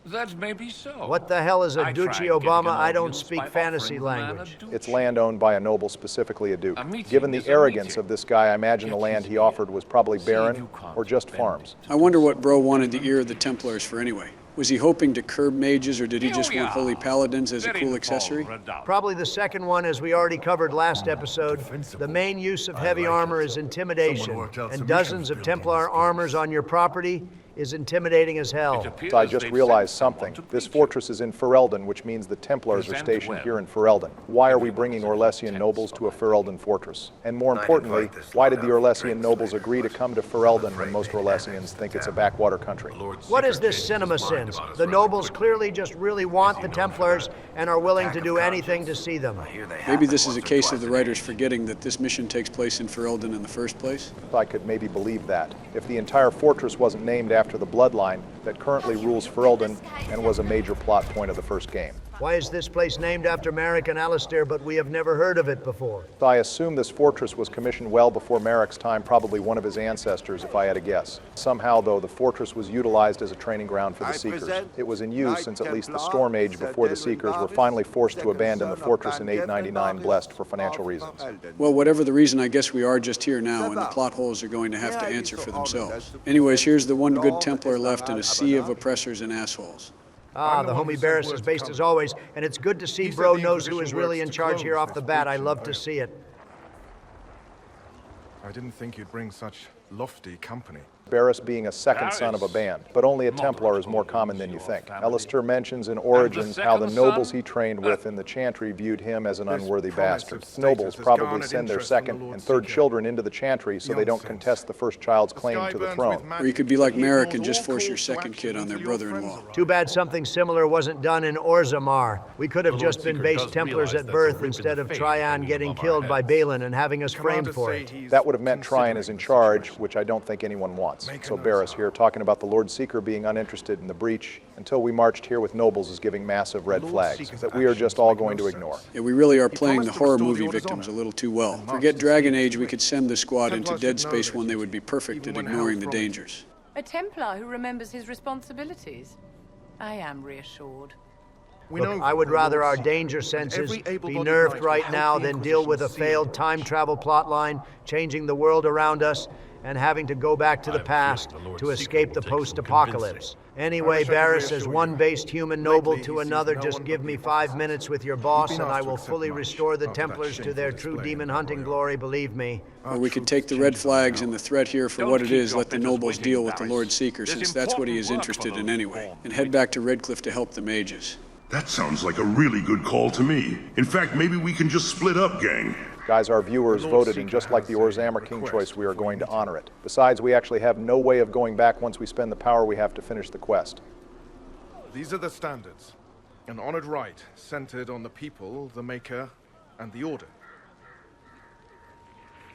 That may be so. What the hell is a Duchy Obama? I don't speak fantasy language. It's land owned by a noble, specifically a duke. Given the arrogance of this guy, I imagine the land he offered was probably barren or just farms. I wonder what Bro wanted the ear of the Templars for anyway. Was he hoping to curb mages, or did he just want holy paladins as a cool accessory? Probably the second one, as we already covered last episode. The main use of heavy armor is intimidation, and dozens of Templar armors on your property is intimidating as hell. So I just realized something. This fortress is in Ferelden, which means the Templars are stationed here in Ferelden. Why are we bringing Orlesian nobles to a Ferelden fortress? And more importantly, why did the Orlesian nobles agree to come to Ferelden when most Orlesians think it's a backwater country? What is this cinema sins? The nobles clearly just really want the Templars and are willing to do anything to see them. Maybe this is a case of the writers forgetting that this mission takes place in Ferelden in the first place? I could maybe believe that. If the entire fortress wasn't named after the bloodline that currently rules Ferelden and was a major plot point of the first game. Why is this place named after Marek and Alistair, but we have never heard of it before? I assume this fortress was commissioned well before Marek's time, probably one of his ancestors, if I had to guess. Somehow, though, the fortress was utilized as a training ground for the Seekers. It was in use since at least the Storm Age before the Seekers were finally forced to abandon the fortress in 899 Blessed for financial reasons. Well, whatever the reason, I guess we are just here now, and the plot holes are going to have to answer for themselves. Anyways, here's the one good Templar left in a sea of oppressors and assholes. Ah, the homie Barris is based as always, and it's good to see Bro knows who is really in charge here off the bat. I love to see it. I didn't think you'd bring such lofty company. Barris being a second son of a band, but only a Templar is more common than you think. Alistair mentions in Origins how the nobles he trained with in the Chantry viewed him as an unworthy bastard. Nobles probably send their second and third children into the Chantry so they don't contest the first child's claim to the throne. Or you could be like Merrick and just force your second kid on their brother-in-law. Too bad something similar wasn't done in Orzammar. We could have just been base Templars at birth instead of Tryon getting killed by Balin and having us framed for it. That would have meant Tryon is in charge, which I don't think anyone wants. So Barris here, talking about the Lord Seeker being uninterested in the Breech, until we marched here with nobles, is giving massive red flags that we are just all going to ignore. Yeah, we really are playing the horror movie victims a little too well. Forget Dragon Age, we could send the squad into Dead Space when they would be perfect at ignoring the dangers. A Templar who remembers his responsibilities. I am reassured. Look, I would rather our danger senses be nerfed right now than deal with a failed time travel plotline, changing the world around us, and having to go back to the past to escape the post-apocalypse. Anyway, Barris, as one based human noble to another, just give me 5 minutes with your boss and I will fully restore the Templars to their true demon hunting glory, believe me. Or we could take the red flags and the threat here for what it is, let the nobles deal with the Lord Seeker, since that's what he is interested in anyway, and head back to Redcliffe to help the mages. That sounds like a really good call to me. In fact, maybe we can just split up, gang. Guys, our viewers voted, and just like the Orzammar King choice, we are going to honor it. Besides, we actually have no way of going back once we spend the power we have to finish the quest. These are the standards. An honored right, centered on the people, the Maker, and the Order.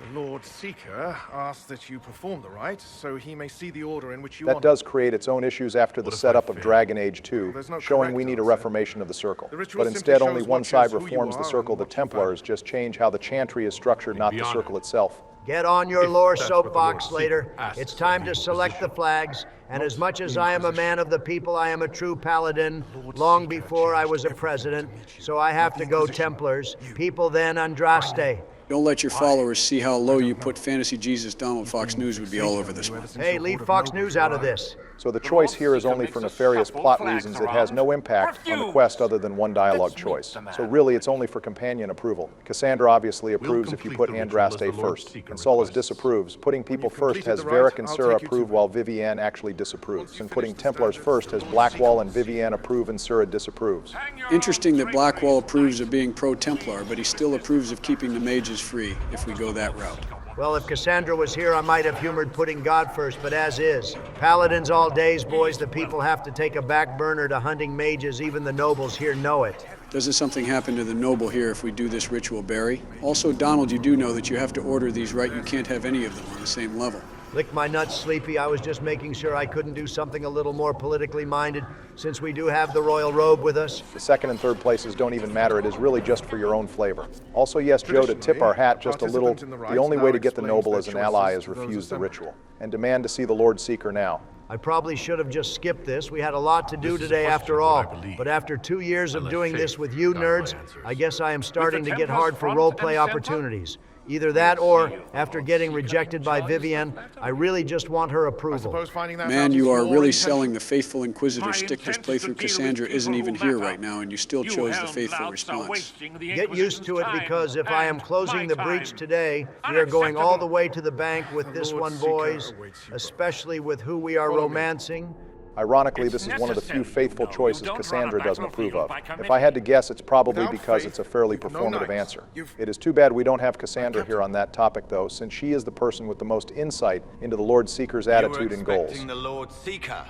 The Lord Seeker asks that you perform the rite, so he may see the order in which you That does create its own issues after the setup of Dragon Age 2, showing we need a reformation of the Circle. But instead, only one side reforms the Circle. The Templars just change how the Chantry is structured, not the Circle itself. Get on your lore soapbox later. It's time to select the flags, and as much as I am a man of the people, I am a true paladin, long before I was a president, so I have to go Templars. People then Andraste. Don't let your followers see how low you put Fantasy Jesus Donald. Fox News would be all over this one. Hey, leave Fox News out of this. So the choice here is only for nefarious plot reasons. It has no impact on the quest other than one dialogue choice. So really, it's only for companion approval. Cassandra obviously approves if you put Andraste first, and Solas disapproves. Putting people first has Varric and Sura approve, while Vivienne actually disapproves. And putting Templars first has Blackwall and Vivienne approve and Sura disapproves. Interesting that Blackwall approves of being pro-Templar, but he still approves of keeping the mages free if we go that route. Well, if Cassandra was here, I might have humored putting God first, but as is. Paladins all days, boys. The people have to take a back burner to hunting mages. Even the nobles here know it. Doesn't something happen to the noble here if we do this ritual, Barry? Also, Donald, you do know that you have to order these right. You can't have any of them on the same level. Lick my nuts, Sleepy. I was just making sure I couldn't do something a little more politically minded, since we do have the royal robe with us. The second and third places don't even matter. It is really just for your own flavor. Also, yes, Joe, to tip our hat just a little, the only way to get the noble as an ally is refuse the ritual, and demand to see the Lord Seeker now. I probably should have just skipped this. We had a lot to do today after all. But after 2 years of doing this with you nerds, I guess I am starting to get hard for roleplay opportunities. Either that or, after getting rejected by Vivienne, I really just want her approval. Man, you are really selling the faithful Inquisitor stick. This playthrough. Cassandra isn't even here right now, and you still chose the faithful response. Get used to it, because if I am closing the breach today, we are going all the way to the bank with this one, boys, especially with who we are romancing. Ironically, this is one of the few faithful choices Cassandra doesn't approve of. If I had to guess, it's probably because it's a fairly performative answer. It is too bad we don't have Cassandra here on that topic, though, since she is the person with the most insight into the Lord Seeker's attitude and goals. The Lord Seeker.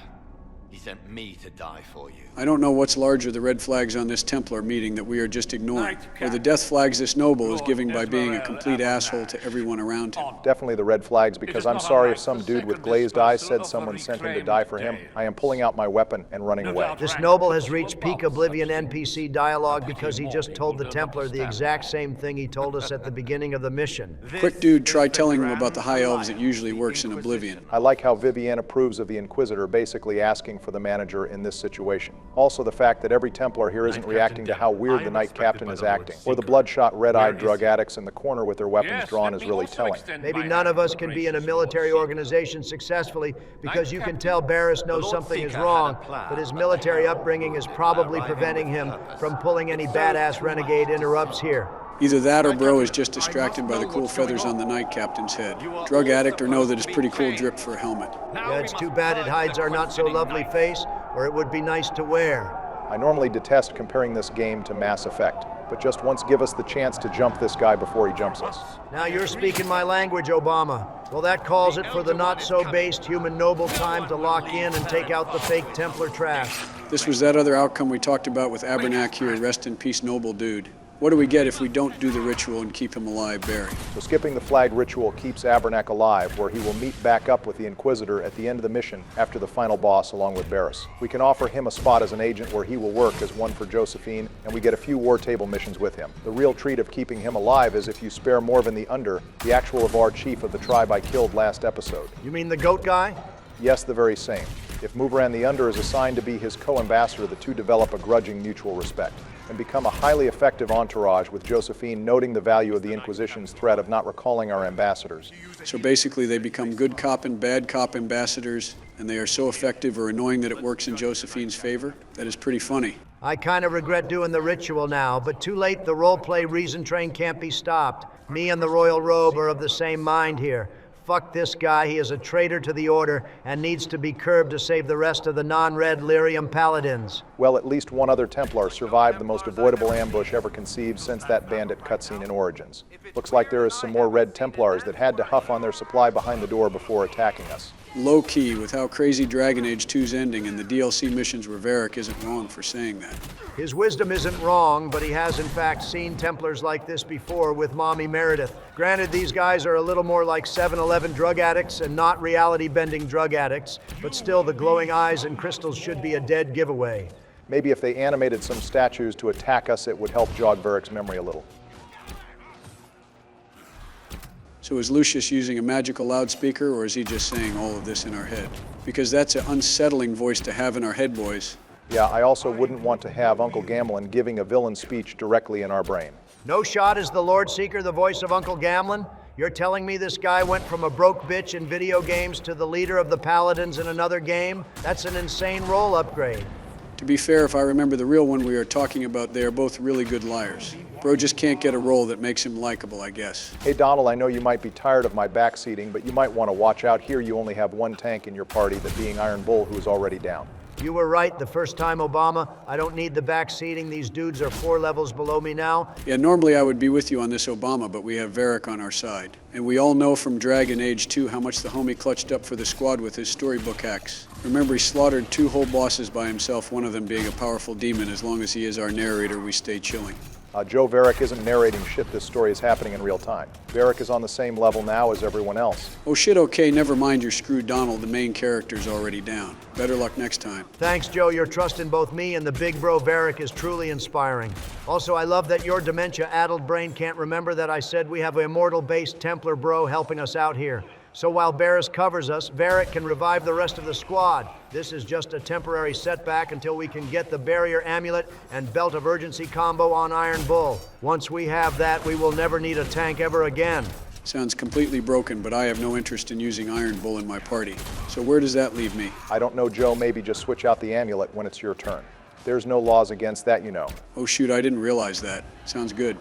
He sent me to die for you. I don't know what's larger, the red flags on this Templar meeting that we are just ignoring, or the death flags this noble is giving by being a complete asshole to everyone around him. Definitely the red flags, because I'm sorry if some dude with glazed eyes said someone sent him to die for him. I am pulling out my weapon and running away. This noble has reached peak Oblivion NPC dialogue because he just told the Templar the exact same thing he told us at the beginning of the mission. Quick, dude, try telling him about the High Elves. It usually works in Oblivion. I like how Vivienne approves of the Inquisitor basically asking for the manager in this situation. Also, the fact that every Templar here isn't reacting to how weird the Knight Captain is acting, or the bloodshot, red-eyed drug addicts in the corner with their weapons drawn is really telling. Maybe none of us can be in a military organization successfully because you can tell Barris knows something is wrong, but his military upbringing is probably preventing him from pulling any badass renegade interrupts here. Either that or Bro is just distracted by the cool feathers on the Night Captain's head. Drug addict or know that it's pretty cool drip for a helmet. Yeah, it's too bad it hides our not-so-lovely face, or it would be nice to wear. I normally detest comparing this game to Mass Effect, but just once give us the chance to jump this guy before he jumps us. Now you're speaking my language, Obama. Well, that calls it for the not-so-based human noble time to lock in and take out the fake Templar trash. This was that other outcome we talked about with Abernac here, rest in peace, noble dude. What do we get if we don't do the ritual and keep him alive, Barry? So skipping the flag ritual keeps Abernac alive, where he will meet back up with the Inquisitor at the end of the mission after the final boss along with Barris. We can offer him a spot as an agent where he will work as one for Josephine, and we get a few war table missions with him. The real treat of keeping him alive is if you spare Morven the Under, the actual Avar chief of the tribe I killed last episode. You mean the goat guy? Yes, the very same. If Muvran the Under is assigned to be his co-ambassador, the two develop a grudging mutual respect and become a highly effective entourage, with Josephine noting the value of the Inquisition's threat of not recalling our ambassadors. So basically they become good cop and bad cop ambassadors, and they are so effective or annoying that it works in Josephine's favor? That is pretty funny. I kind of regret doing the ritual now, but too late. The role-play reason train can't be stopped. Me and the Royal Robe are of the same mind here. Fuck this guy, he is a traitor to the Order and needs to be curbed to save the rest of the non-red Lyrium Paladins. Well, at least one other Templar survived the most avoidable ambush ever conceived since that bandit cutscene in Origins. Looks like there is some more Red Templars that had to huff on their supply behind the door before attacking us. Low-key, with how crazy Dragon Age 2's ending and the DLC missions where Varric isn't wrong for saying that. His wisdom isn't wrong, but he has in fact seen Templars like this before with Mommy Meredith. Granted, these guys are a little more like 7-Eleven drug addicts and not reality-bending drug addicts, but still the glowing eyes and crystals should be a dead giveaway. Maybe if they animated some statues to attack us, it would help jog Varric's memory a little. So is Lucius using a magical loudspeaker, or is he just saying all of this in our head? Because that's an unsettling voice to have in our head, boys. Yeah, I also wouldn't want to have Uncle Gamlin giving a villain speech directly in our brain. No shot is the Lord Seeker the voice of Uncle Gamlin? You're telling me this guy went from a broke bitch in video games to the leader of the Paladins in another game? That's an insane role upgrade. To be fair, if I remember the real one we are talking about, they are both really good liars. Bro just can't get a role that makes him likable, I guess. Hey Donald, I know you might be tired of my backseating, but you might want to watch out. Here you only have one tank in your party, that being Iron Bull, who is already down. You were right the first time, Obama. I don't need the backseating. These dudes are 4 levels below me now. Yeah, normally I would be with you on this, Obama, but we have Varric on our side. And we all know from Dragon Age 2 how much the homie clutched up for the squad with his storybook hacks. Remember, he slaughtered 2 whole bosses by himself, one of them being a powerful demon. As long as he is our narrator, we stay chilling. Joe Varric isn't narrating shit. This story is happening in real time. Varric is on the same level now as everyone else. Oh shit, okay, never mind your screw Donald. The main character's already down. Better luck next time. Thanks, Joe. Your trust in both me and the big bro Varric is truly inspiring. Also, I love that your dementia-addled brain can't remember that I said we have an immortal-based Templar bro helping us out here. So while Barris covers us, Varric can revive the rest of the squad. This is just a temporary setback until we can get the Barrier Amulet and Belt of Urgency combo on Iron Bull. Once we have that, we will never need a tank ever again. Sounds completely broken, but I have no interest in using Iron Bull in my party. So where does that leave me? I don't know, Joe. Maybe just switch out the amulet when it's your turn. There's no laws against that, you know. Oh shoot, I didn't realize that. Sounds good.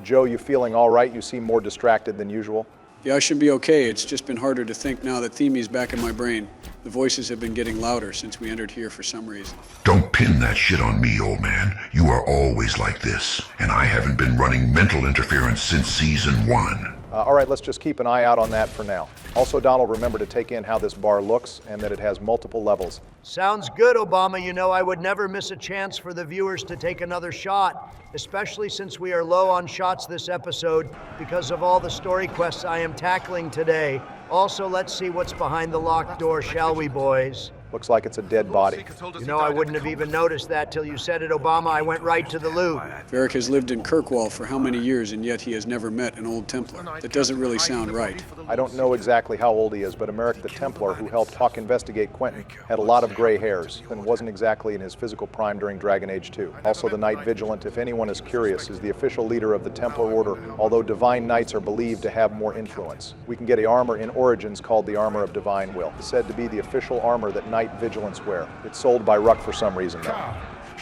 Joe, you feeling all right? You seem more distracted than usual. Yeah, I should be okay. It's just been harder to think now that Themy's back in my brain. The voices have been getting louder since we entered here for some reason. Don't pin that shit on me, old man. You are always like this, and I haven't been running mental interference since Season 1. All right, let's just keep an eye out on that for now. Also, Donald, remember to take in how this bar looks and that it has multiple levels. Sounds good, Obama. You know I would never miss a chance for the viewers to take another shot, especially since we are low on shots this episode because of all the story quests I am tackling today. Also, let's see what's behind the locked door, shall we, boys? Looks like it's a dead body. You know, I wouldn't have even noticed that till you said it, Obama. I went right to the loot. Varric has lived in Kirkwall for how many years, and yet he has never met an old Templar? That doesn't really sound right. I don't know exactly how old he is, but Emeric the Templar, who helped Hawk investigate Quentin, had a lot of gray hairs and wasn't exactly in his physical prime during Dragon Age 2. Also, the Knight Vigilant, if anyone is curious, is the official leader of the Templar Order, although Divine Knights are believed to have more influence. We can get an armor in Origins called the Armor of Divine Will. It's said to be the official armor that Knight Vigilants wear. It's sold by Ruck for some reason, though.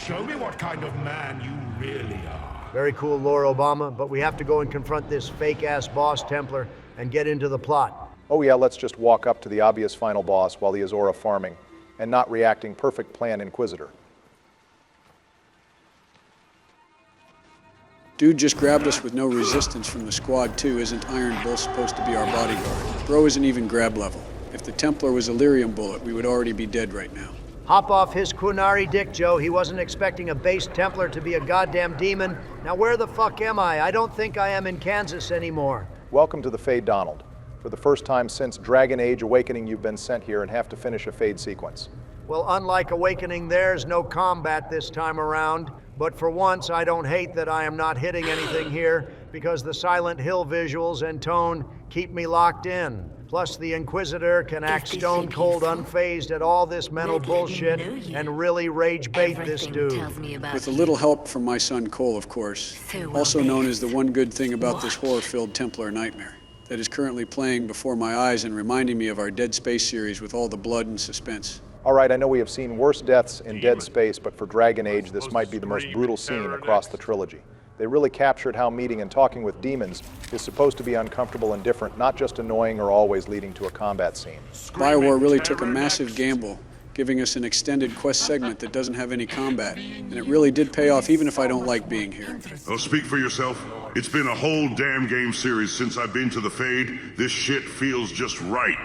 Show me what kind of man you really are. Very cool lore, Obama, but we have to go and confront this fake-ass boss Templar and get into the plot. Oh yeah, let's just walk up to the obvious final boss while he is aura farming and not reacting. Perfect plan, Inquisitor. Dude just grabbed us with no resistance from the squad too. Isn't Iron Bull supposed to be our bodyguard? Bro isn't even grab level. If the Templar was Illyrium Bullet, we would already be dead right now. Hop off his Qunari dick, Joe. He wasn't expecting a base Templar to be a goddamn demon. Now where the fuck am I? I don't think I am in Kansas anymore. Welcome to the Fade Donald. For the first time since Dragon Age Awakening, you've been sent here and have to finish a Fade sequence. Well, unlike Awakening, there's no combat this time around. But for once, I don't hate that I am not hitting anything here, because the Silent Hill visuals and tone keep me locked in. Plus, the Inquisitor can act stone cold unfazed at all this mental bullshit and really rage bait this dude. With a little help from my son Cole, of course. Also known as the one good thing about this horror-filled Templar nightmare that is currently playing before my eyes and reminding me of our Dead Space series with all the blood and suspense. All right, I know we have seen worse deaths in Dead Space, but for Dragon Age, this might be the most brutal scene across the trilogy. They really captured how meeting and talking with demons is supposed to be uncomfortable and different, not just annoying or always leading to a combat scene. BioWare really took a massive gamble, giving us an extended quest segment that doesn't have any combat, and it really did pay off even if I don't like being here. Oh, speak for yourself. It's been a whole damn game series since I've been to the Fade. This shit feels just right.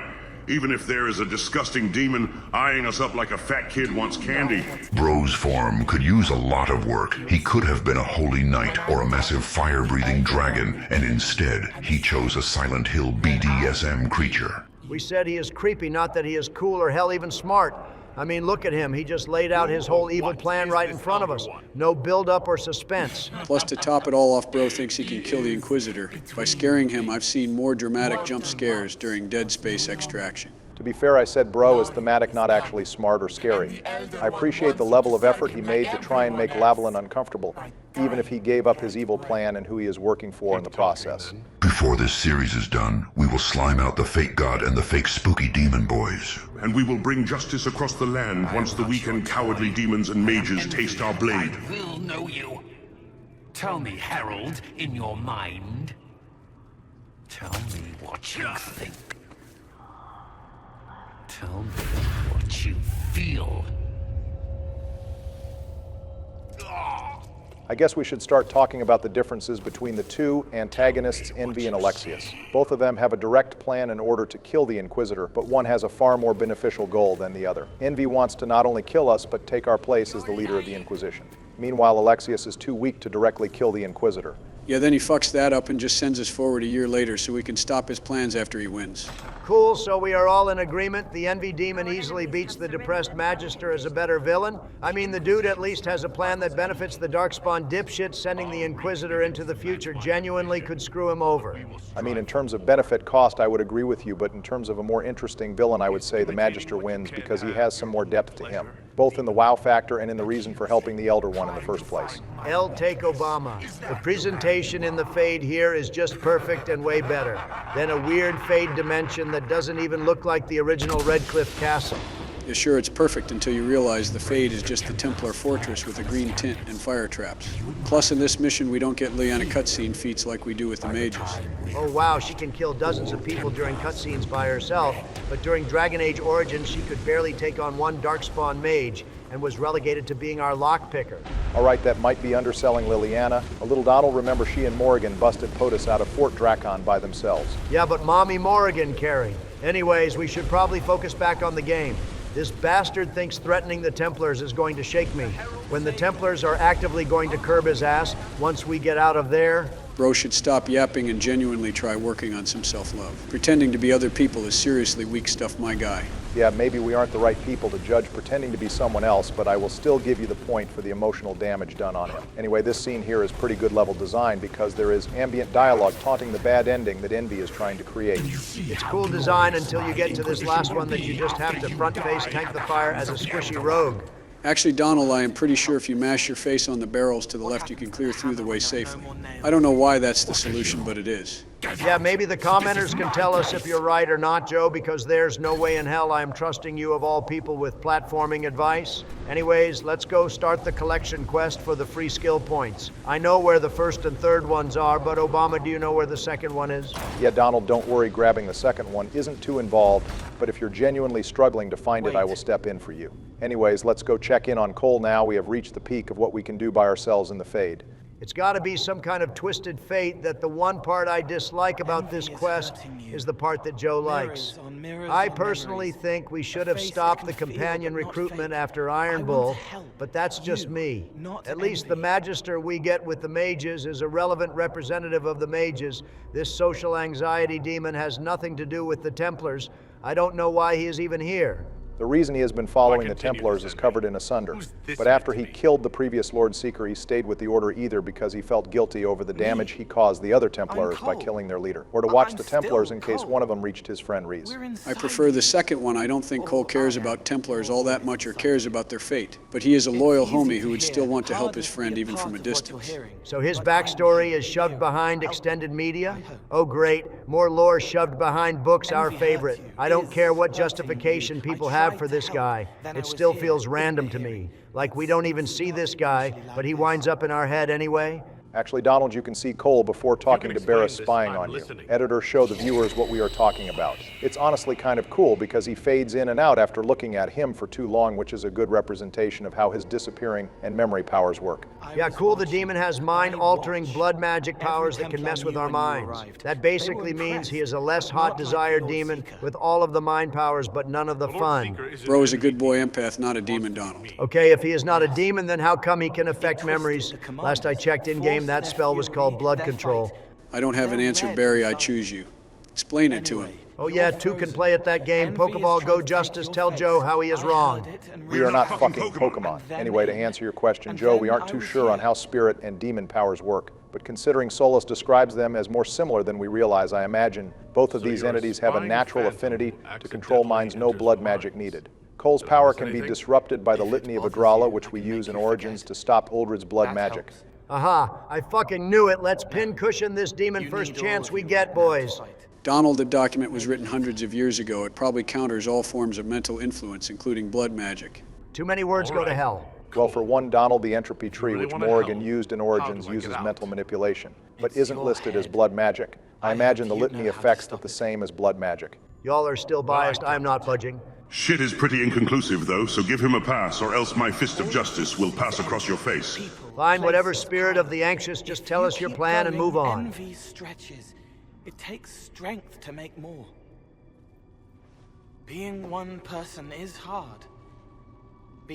Even if there is a disgusting demon eyeing us up like a fat kid wants candy. Bro's form could use a lot of work. He could have been a holy knight or a massive fire-breathing dragon, and instead, he chose a Silent Hill BDSM creature. We said he is creepy, not that he is cool or hell even smart. I mean, look at him. He just laid out his whole evil plan right in front of us. No build-up or suspense. Plus, to top it all off, Bro thinks he can kill the Inquisitor. By scaring him, I've seen more dramatic jump scares during Dead Space Extraction. To be fair, I said Bro is thematic, not actually smart or scary. I appreciate the level of effort he made to try and make Lavalin uncomfortable, even if he gave up his evil plan and who he is working for in the process. Before this series is done, we will slime out the fake god and the fake spooky demon boys. And we will bring justice across the land once the weak and cowardly demons and mages taste our blade. I will know you. Tell me, Herald, in your mind. Tell me what you think. Tell me what you feel. I guess we should start talking about the differences between the two antagonists, Envy and Alexius. Both of them have a direct plan in order to kill the Inquisitor, but one has a far more beneficial goal than the other. Envy wants to not only kill us, but take our place as the leader of the Inquisition. Meanwhile, Alexius is too weak to directly kill the Inquisitor. Yeah, then he fucks that up and just sends us forward a year later so we can stop his plans after he wins. Cool, so we are all in agreement. The Envy Demon easily beats the Depressed Magister as a better villain. I mean, the dude at least has a plan that benefits the Darkspawn dipshit. Sending the Inquisitor into the future genuinely could screw him over. I mean, in terms of benefit cost, I would agree with you, but in terms of a more interesting villain, I would say the Magister wins because he has some more depth to him, both in the wow factor and in the reason for helping the Elder One in the first place. El take Obama. The presentation in the Fade here is just perfect and way better than a weird Fade dimension that doesn't even look like the original Redcliffe castle. Yeah, sure, it's perfect until you realize the Fade is just the Templar fortress with a green tint and fire traps. Plus, in this mission, we don't get Lyanna cutscene feats like we do with the mages. Oh wow, she can kill dozens of people during cutscenes by herself, but during Dragon Age Origins, she could barely take on one Darkspawn mage and was relegated to being our lockpicker. All right, that might be underselling Liliana. A little Donald, remember she and Morrigan busted POTUS out of Fort Drakon by themselves. Yeah, but Mommy Morrigan carried. Anyways, we should probably focus back on the game. This bastard thinks threatening the Templars is going to shake me, when the Templars are actively going to curb his ass once we get out of there. Bro should stop yapping and genuinely try working on some self-love. Pretending to be other people is seriously weak stuff, my guy. Yeah, maybe we aren't the right people to judge pretending to be someone else, but I will still give you the point for the emotional damage done on him. Anyway, this scene here is pretty good level design because there is ambient dialogue taunting the bad ending that Envy is trying to create. It's cool design until you get to this last one that you just have to front-face tank the fire as a squishy rogue. Actually, Donald, I am pretty sure if you mash your face on the barrels to the left, you can clear through the way safely. I don't know why that's the solution, but it is. Yeah, maybe the commenters can tell us if you're right or not, Joe, because there's no way in hell I'm trusting you of all people with platforming advice. Anyways, let's go start the collection quest for the free skill points. I know where the first and third ones are, but Obama, do you know where the second one is? Yeah, Donald, don't worry, grabbing the second one isn't too involved, but if you're genuinely struggling to find it, I will step in for you. Anyways, let's go check in on Cole now. We have reached the peak of what we can do by ourselves in the Fade. It's got to be some kind of twisted fate that the one part I dislike about this quest is the part that Joe likes. I personally think we should have stopped the companion recruitment after Iron Bull, but that's just me. At least the Magister we get with the mages is a relevant representative of the mages. This social anxiety demon has nothing to do with the Templars. I don't know why he is even here. The reason he has been following the Templars is covered in asunder. But after he killed the previous Lord Seeker, he stayed with the Order either because he felt guilty over the damage he caused the other Templars by killing their leader, or to watch the Templars in case one of them reached his friend Reese. I prefer the second one. I don't think Cole cares about Templars all that much or cares about their fate. But he is a loyal homie who would still want to help his friend even from a distance. So his backstory is shoved behind extended media? Oh great, more lore shoved behind books, our favorite. I don't care what justification people have for this guy. It still feels random to me. Like we don't even see this guy, but he winds up in our head anyway. Actually, Donald, you can see Cole before talking to Barris spying on you. Editors show the viewers what we are talking about. It's honestly kind of cool because he fades in and out after looking at him for too long, which is a good representation of how his disappearing and memory powers work. Yeah, cool, the demon has mind-altering blood magic powers that can mess with our minds. That basically means he is a less hot desired demon with all of the mind powers but none of the fun. Bro is a good boy empath, not a demon, Donald. Okay, if he is not a demon, then how come he can affect memories? Last I checked in-game, that spell was called blood control. I don't have an answer, Barry. I choose you. Explain it to him. Oh yeah, two can play at that game. Pokeball, go Justice. Tell Joe how he is wrong. We are not fucking Pokemon. Anyway, to answer your question, Joe, we aren't too sure on how spirit and demon powers work. But considering Solus describes them as more similar than we realize, I imagine both of these entities have a natural affinity to control minds, no blood magic needed. Cole's power can be disrupted by the Litany of Adralla, which we use in Origins to stop Uldred's blood magic. Aha, I fucking knew it. Let's pincushion this demon first chance we get, boys. Donald, the document was written hundreds of years ago. It probably counters all forms of mental influence, including blood magic. Too many words go to hell. Well, for one, Donald, the entropy tree, which Morrigan used in Origins, uses mental manipulation, but isn't listed as blood magic. I imagine the litany affects it the same as blood magic. Y'all are still biased. I'm not budging. Shit is pretty inconclusive, though, so give him a pass, or else my fist of justice will pass across your face. Fine, whatever spirit of the anxious, just tell us your plan and move on. Envy stretches. It takes strength to make more. Being one person is hard.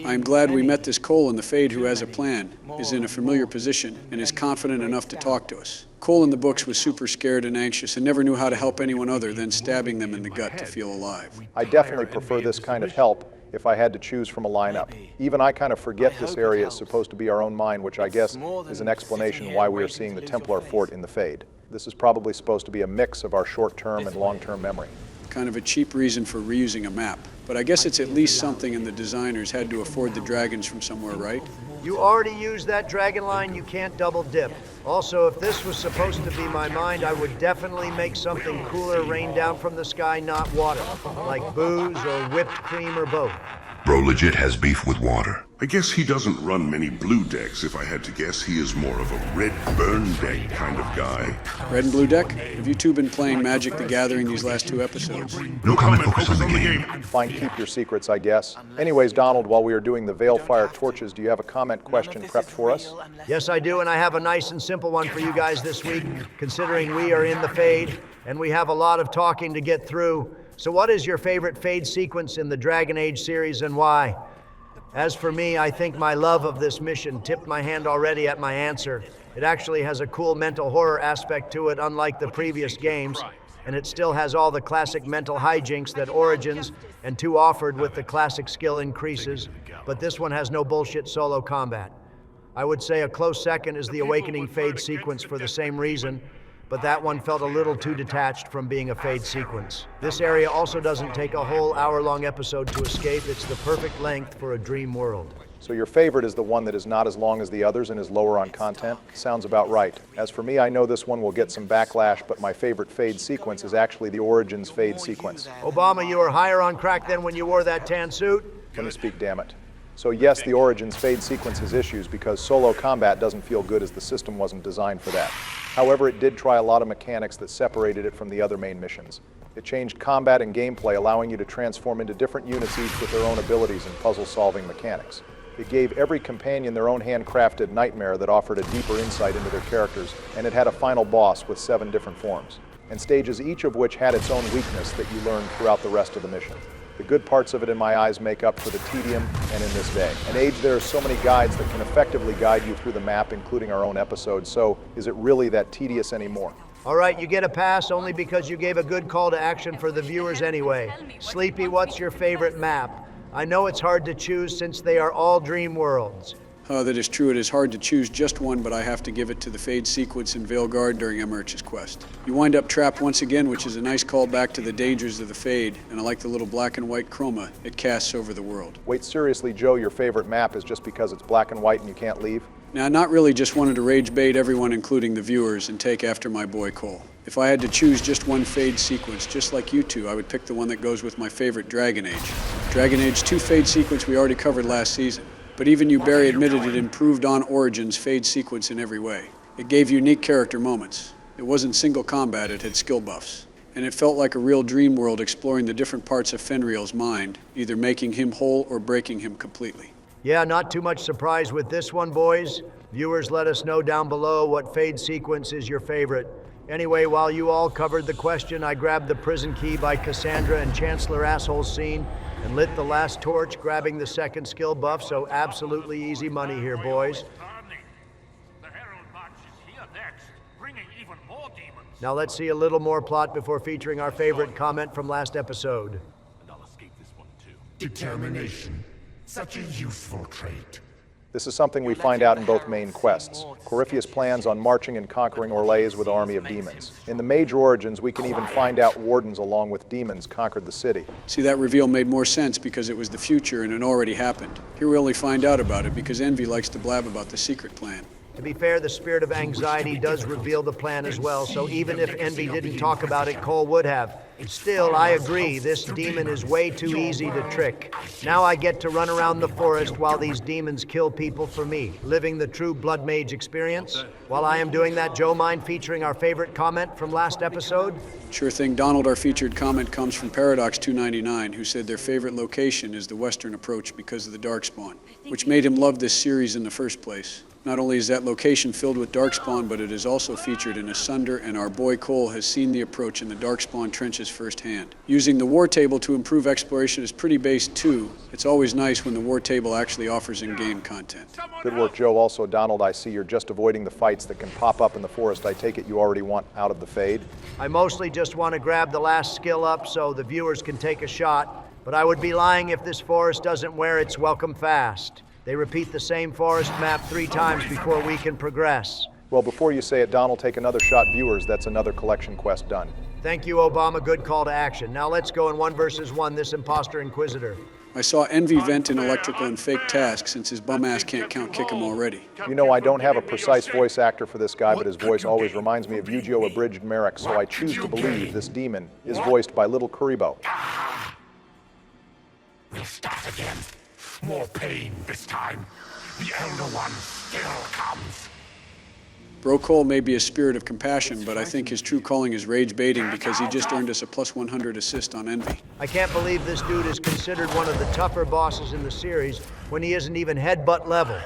I'm glad we met this Cole in the Fade who has a plan, is in a familiar position, and is confident enough to talk to us. Cole in the books was super scared and anxious and never knew how to help anyone other than stabbing them in the gut to feel alive. I definitely prefer this kind of help if I had to choose from a lineup. Even I kind of forget this area is supposed to be our own mind, which I guess is an explanation why we are seeing the Templar fort in the Fade. This is probably supposed to be a mix of our short-term and long-term memory. Kind of a cheap reason for reusing a map. But I guess it's at least something, and the designers had to afford the dragons from somewhere, right? You already used that dragon line, you can't double dip. Also, if this was supposed to be my mind, I would definitely make something cooler rain down from the sky, not water. Like booze or whipped cream or both. Bro legit has beef with water. I guess he doesn't run many blue decks. If I had to guess, he is more of a red burn deck kind of guy. Red and blue deck? Have you two been playing Magic the Gathering these last 2 episodes? No comment, focus on the game. Fine, keep your secrets, I guess. Anyways, Donald, while we are doing the Veilfire torches, do you have a comment question prepped for us? Yes, I do, and I have a nice and simple one for you guys this week, considering we are in the Fade, and we have a lot of talking to get through. So what is your favorite Fade sequence in the Dragon Age series and why? As for me, I think my love of this mission tipped my hand already at my answer. It actually has a cool mental horror aspect to it, unlike the previous games, and it still has all the classic mental hijinks that Origins and 2 offered with the classic skill increases, but this one has no bullshit solo combat. I would say a close second is the Awakening Fade sequence for the same reason, but that one felt a little too detached from being a Fade sequence. This area also doesn't take a whole hour-long episode to escape. It's the perfect length for a dream world. So your favorite is the one that is not as long as the others and is lower on content? Sounds about right. As for me, I know this one will get some backlash, but my favorite fade sequence is actually the Origins fade sequence. Obama, you were higher on crack then when you wore that tan suit? Let me speak, damn it. So yes, the Origins fade sequence has issues because solo combat doesn't feel good as the system wasn't designed for that. However, it did try a lot of mechanics that separated it from the other main missions. It changed combat and gameplay, allowing you to transform into different units each with their own abilities and puzzle-solving mechanics. It gave every companion their own handcrafted nightmare that offered a deeper insight into their characters, and it had a final boss with 7 different forms, and stages each of which had its own weakness that you learned throughout the rest of the mission. The good parts of it in my eyes make up for the tedium and in this day. In Age, there are so many guides that can effectively guide you through the map, including our own episodes, so is it really that tedious anymore? All right, you get a pass only because you gave a good call to action for the viewers anyway. Sleepy, what's your favorite map? I know it's hard to choose since they are all dream worlds. That is true. It is hard to choose just one, but I have to give it to the Fade sequence in Veilguard during Emmerch's quest. You wind up trapped once again, which is a nice callback to the dangers of the Fade, and I like the little black and white chroma it casts over the world. Wait, seriously, Joe, your favorite map is just because it's black and white and you can't leave? Now, not really, just wanted to rage bait everyone, including the viewers, and take after my boy Cole. If I had to choose just one Fade sequence, just like you two, I would pick the one that goes with my favorite Dragon Age. Dragon Age 2 Fade sequence we already covered last season. But even you, Barry, admitted it improved on Origins' Fade sequence in every way. It gave unique character moments. It wasn't single combat, it had skill buffs. And it felt like a real dream world exploring the different parts of Fenriel's mind, either making him whole or breaking him completely. Yeah, not too much surprise with this one, boys. Viewers, let us know down below what Fade sequence is your favorite. Anyway, while you all covered the question, I grabbed the prison key by Cassandra and Chancellor Asshole scene and lit the last torch, grabbing the second skill buff, so absolutely easy money here, boys. Now let's see a little more plot before featuring our favorite comment from last episode. Determination. Such a useful trait. This is something we find out in both main quests. Corypheus plans on marching and conquering Orlais with an army of demons. In the Mage Origins, we can even find out Wardens along with demons conquered the city. See, that reveal made more sense because it was the future and it already happened. Here we only find out about it because Envy likes to blab about the secret plan. To be fair, the spirit of anxiety does reveal the plan as well, so even if Envy didn't talk about it, Cole would have. Still, I agree, this demon is way too easy to trick. Now I get to run around the forest while these demons kill people for me, living the true Blood Mage experience. While I am doing that, Joe, mind featuring our favorite comment from last episode? Sure thing. Donald, our featured comment comes from Paradox 299, who said their favorite location is the western approach because of the Darkspawn, which made him love this series in the first place. Not only is that location filled with Darkspawn, but it is also featured in Asunder, and our boy Cole has seen the approach in the Darkspawn trenches firsthand. Using the War Table to improve exploration is pretty base too. It's always nice when the War Table actually offers in-game content. Good work, Joe. Also, Donald, I see you're just avoiding the fights that can pop up in the forest. I take it you already want out of the Fade? I mostly just want to grab the last skill up so the viewers can take a shot, but I would be lying if this forest doesn't wear its welcome fast. They repeat the same forest map 3 times before we can progress. Well, before you say it, Donald, take another shot, viewers. That's another collection quest done. Thank you, Obama. Good call to action. Now let's go in 1 versus 1, this imposter Inquisitor. I saw Envy vent in electrical and fake tasks since his bum ass can't count kick him already. You know, I don't have a precise voice actor for this guy, but his voice always reminds me of Yu-Gi-Oh! Abridged Merrick, so I choose to believe this demon is voiced by Little Kuribo. We'll start again. More pain this time. The Elder One still comes. Bro Cole may be a spirit of compassion, but I think his true calling is rage baiting because he just earned us a +100 assist on Envy. I can't believe this dude is considered one of the tougher bosses in the series when he isn't even headbutt level.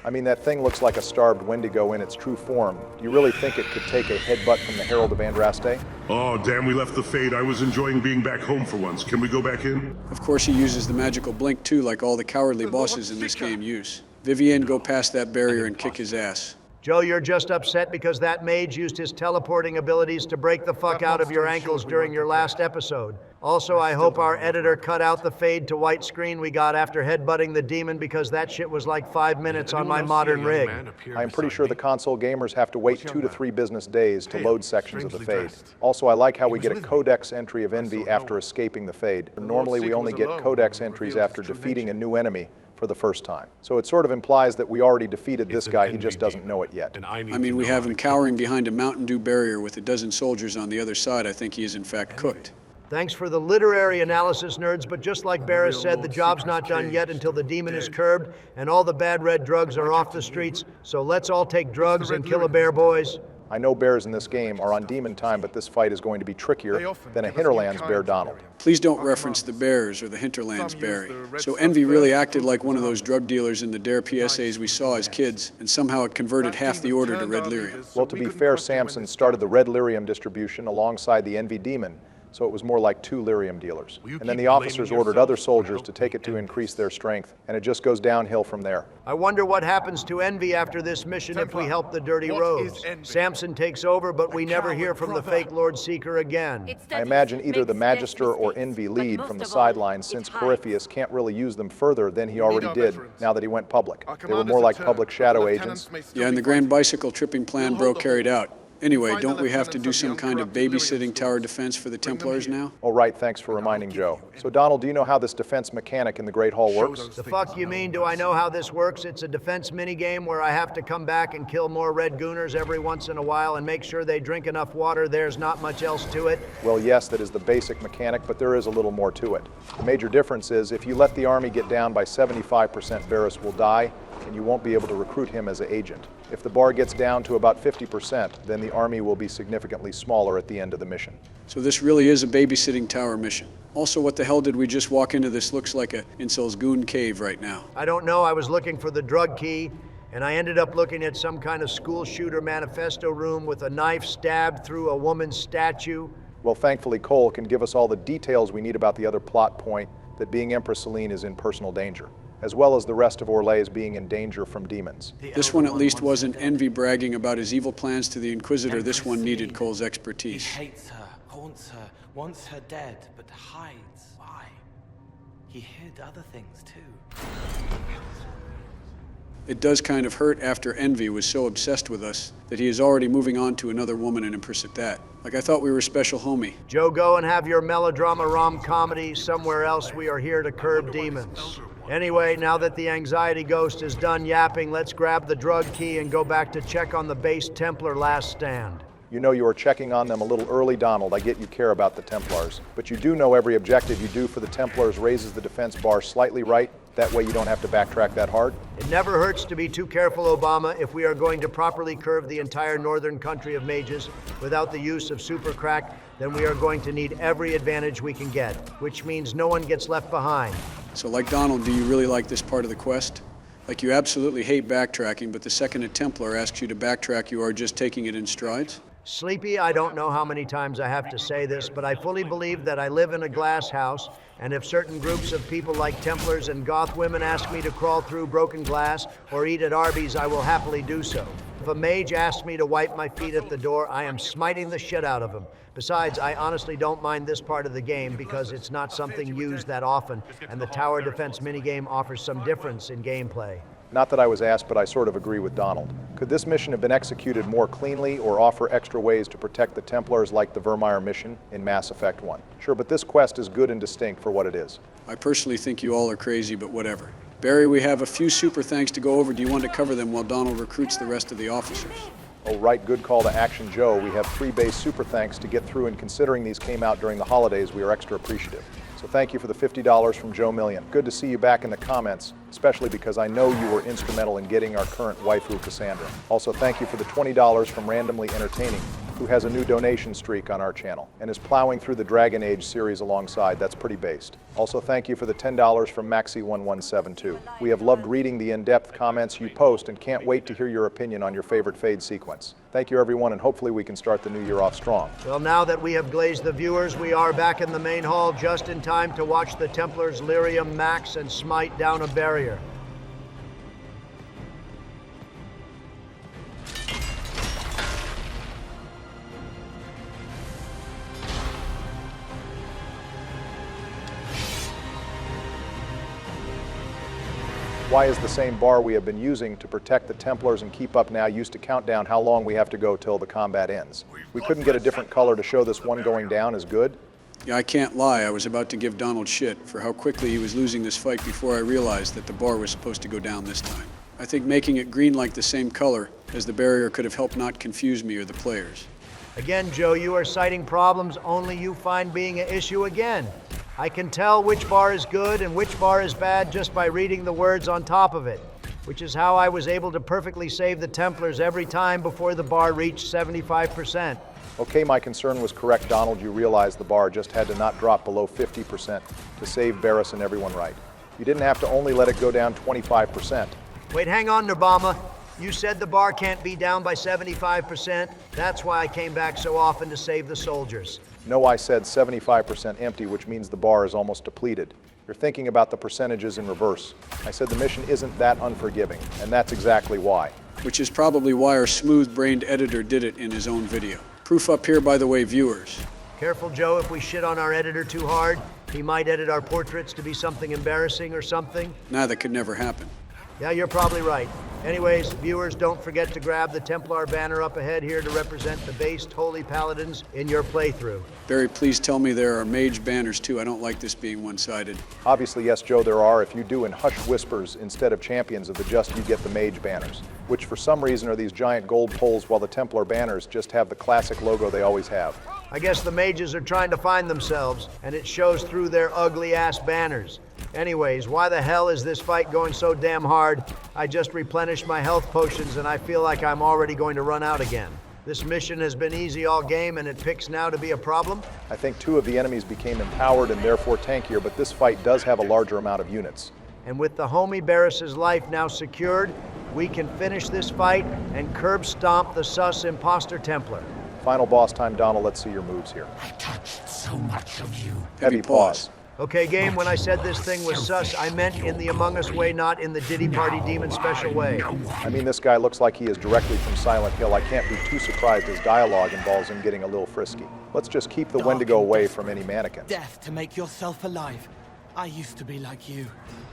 I mean, that thing looks like a starved Wendigo in its true form. Do you really think it could take a headbutt from the Herald of Andraste? Oh, damn, we left the Fade. I was enjoying being back home for once. Can we go back in? Of course he uses the magical blink too, like all the cowardly bosses in this game use. Vivienne, go past that barrier and kick his ass. Joe, you're just upset because that mage used his teleporting abilities to break the fuck out of your ankles during your last episode. Also, I hope our editor cut out the fade to white screen we got after headbutting the demon because that shit was like 5 minutes on my modern rig. I'm pretty sure the console gamers have to wait 2 to 3 business days to load sections of the Fade. Also, I like how we get a codex entry of Envy after escaping the Fade. Normally, we only get codex entries after defeating a new enemy, for the first time. So it sort of implies that we already defeated this guy, he just doesn't know it yet. I mean, we have him cowering behind a Mountain Dew barrier with a dozen soldiers on the other side. I think he is in fact cooked. Thanks for the literary analysis, nerds, but just like Barris said, the job's not done yet until the demon is curbed and all the bad red drugs are off the streets, so let's all take drugs and kill a bear, boys. I know bears in this game are on demon time, but this fight is going to be trickier than a Hinterlands bear Donald. Please don't reference the bears or the Hinterlands Barry. So Envy really acted like one of those drug dealers in the Dare PSAs we saw as kids, and somehow it converted half the order to Red Lyrium. Well, to be fair, Samson started the Red Lyrium distribution alongside the Envy Demon, so it was more like 2 lyrium dealers. And then the officers ordered other soldiers to take it to increase their strength, and it just goes downhill from there. I wonder what happens to Envy after this mission if we help the Dirty Rose. Samson takes over, but we never hear from the fake Lord Seeker again. I imagine either the Magister or Envy lead from the sidelines, since Corypheus can't really use them further than he already did now that he went public. They were more like public shadow agents. Yeah, and the grand bicycle tripping plan Bro carried out. Anyway, don't we have to do some kind of babysitting tower defense for the Templars now? Oh, right, thanks for reminding Joe. So, Donald, do you know how this defense mechanic in the Great Hall works? The fuck you mean, do I know how this works? It's a defense minigame where I have to come back and kill more red gooners every once in a while and make sure they drink enough water. There's not much else to it. Well, yes, that is the basic mechanic, but there is a little more to it. The major difference is if you let the army get down by 75%, Barris will die, and you won't be able to recruit him as an agent. If the bar gets down to about 50%, then the army will be significantly smaller at the end of the mission. So this really is a babysitting tower mission. Also, what the hell did we just walk into? This looks like a Incel's goon cave right now. I don't know, I was looking for the drug key, and I ended up looking at some kind of school shooter manifesto room with a knife stabbed through a woman's statue. Well, thankfully, Cole can give us all the details we need about the other plot point, that being Empress Celine is in personal danger, as well as the rest of Orlais being in danger from demons. This one at least wasn't Envy bragging about his evil plans to the Inquisitor. This one needed Cole's expertise. He hates her, haunts her, wants her dead, but hides. Why? He hid other things too. It does kind of hurt after Envy was so obsessed with us that he is already moving on to another woman and Empress at that. Like I thought we were special homie. Joe, go and have your melodrama rom-comedy somewhere else. We are here to curb demons. Anyway, now that the anxiety ghost is done yapping, let's grab the drug key and go back to check on the base Templar last stand. You know you are checking on them a little early, Donald. I get you care about the Templars. But you do know every objective you do for the Templars raises the defense bar slightly right. That way you don't have to backtrack that hard. It never hurts to be too careful, Obama. If we are going to properly curve the entire northern country of mages without the use of super crack, then we are going to need every advantage we can get, which means no one gets left behind. So like Donald, do you really like this part of the quest? Like you absolutely hate backtracking, but the second a Templar asks you to backtrack, you are just taking it in strides? Sleepy, I don't know how many times I have to say this, but I fully believe that I live in a glass house, and if certain groups of people like Templars and goth women ask me to crawl through broken glass or eat at Arby's, I will happily do so. If a mage asks me to wipe my feet at the door, I am smiting the shit out of him. Besides, I honestly don't mind this part of the game because it's not something used that often, and the tower defense minigame offers some difference in gameplay. Not that I was asked, but I sort of agree with Donald. Could this mission have been executed more cleanly or offer extra ways to protect the Templars like the Vermeer mission in Mass Effect 1? Sure, but this quest is good and distinct for what it is. I personally think you all are crazy, but whatever. Barry, we have a few super thanks to go over. Do you want to cover them while Donald recruits the rest of the officers? Oh, right, good call to action, Joe. We have 3 base super thanks to get through, and considering these came out during the holidays, we are extra appreciative. So thank you for the $50 from Joe Million. Good to see you back in the comments, especially because I know you were instrumental in getting our current waifu, Cassandra. Also, thank you for the $20 from Randomly Entertaining, who has a new donation streak on our channel and is plowing through the Dragon Age series alongside. That's pretty based. Also, thank you for the $10 from Maxi1172. We have loved reading the in-depth comments you post and can't wait to hear your opinion on your favorite Fade sequence. Thank you, everyone, and hopefully we can start the new year off strong. Well, now that we have glazed the viewers, we are back in the main hall just in time to watch the Templars Lyrium max and smite down a barrier. Why is the same bar we have been using to protect the Templars and keep up now used to count down how long we have to go till the combat ends? We couldn't get a different color to show this one going down as good? Yeah, I can't lie, I was about to give Donald shit for how quickly he was losing this fight before I realized that the bar was supposed to go down this time. I think making it green like the same color as the barrier could have helped not confuse me or the players. Again, Joe, you are citing problems only you find being an issue again. I can tell which bar is good and which bar is bad just by reading the words on top of it, which is how I was able to perfectly save the Templars every time before the bar reached 75%. Okay, my concern was correct, Donald. You realized the bar just had to not drop below 50% to save Barris and everyone right. You didn't have to only let it go down 25%. Wait, hang on, Nirvama. You said the bar can't be down by 75%. That's why I came back so often to save the soldiers. No, I said 75% empty, which means the bar is almost depleted. You're thinking about the percentages in reverse. I said the mission isn't that unforgiving, and that's exactly why. Which is probably why our smooth-brained editor did it in his own video. Proof up here, by the way, viewers. Careful, Joe, if we shit on our editor too hard, he might edit our portraits to be something embarrassing or something. Nah, that could never happen. Yeah, you're probably right. Anyways, viewers, don't forget to grab the Templar banner up ahead here to represent the based Holy Paladins in your playthrough. Barry, please tell me there are mage banners too. I don't like this being one-sided. Obviously, yes, Joe, there are. If you do in hushed whispers instead of champions of the just, you get the mage banners, which for some reason are these giant gold poles, while the Templar banners just have the classic logo they always have. I guess the mages are trying to find themselves, and it shows through their ugly-ass banners. Anyways, why the hell is this fight going so damn hard? I just replenished my health potions and I feel like I'm already going to run out again. This mission has been easy all game and it picks now to be a problem? I think 2 of the enemies became empowered and therefore tankier, but this fight does have a larger amount of units. And with the homie Barris's life now secured, we can finish this fight and curb stomp the sus imposter Templar. Final boss time, Donald. Let's see your moves here. I touched so much of you. Heavy pause. Okay, game, when I said this thing was sus, I meant in the Among Us way, not in the Diddy Party Demon special way. I mean, this guy looks like he is directly from Silent Hill. I can't be too surprised his dialogue involves him getting a little frisky. Let's just keep the Wendigo away from any mannequins. Death to make yourself alive. I used to be like you.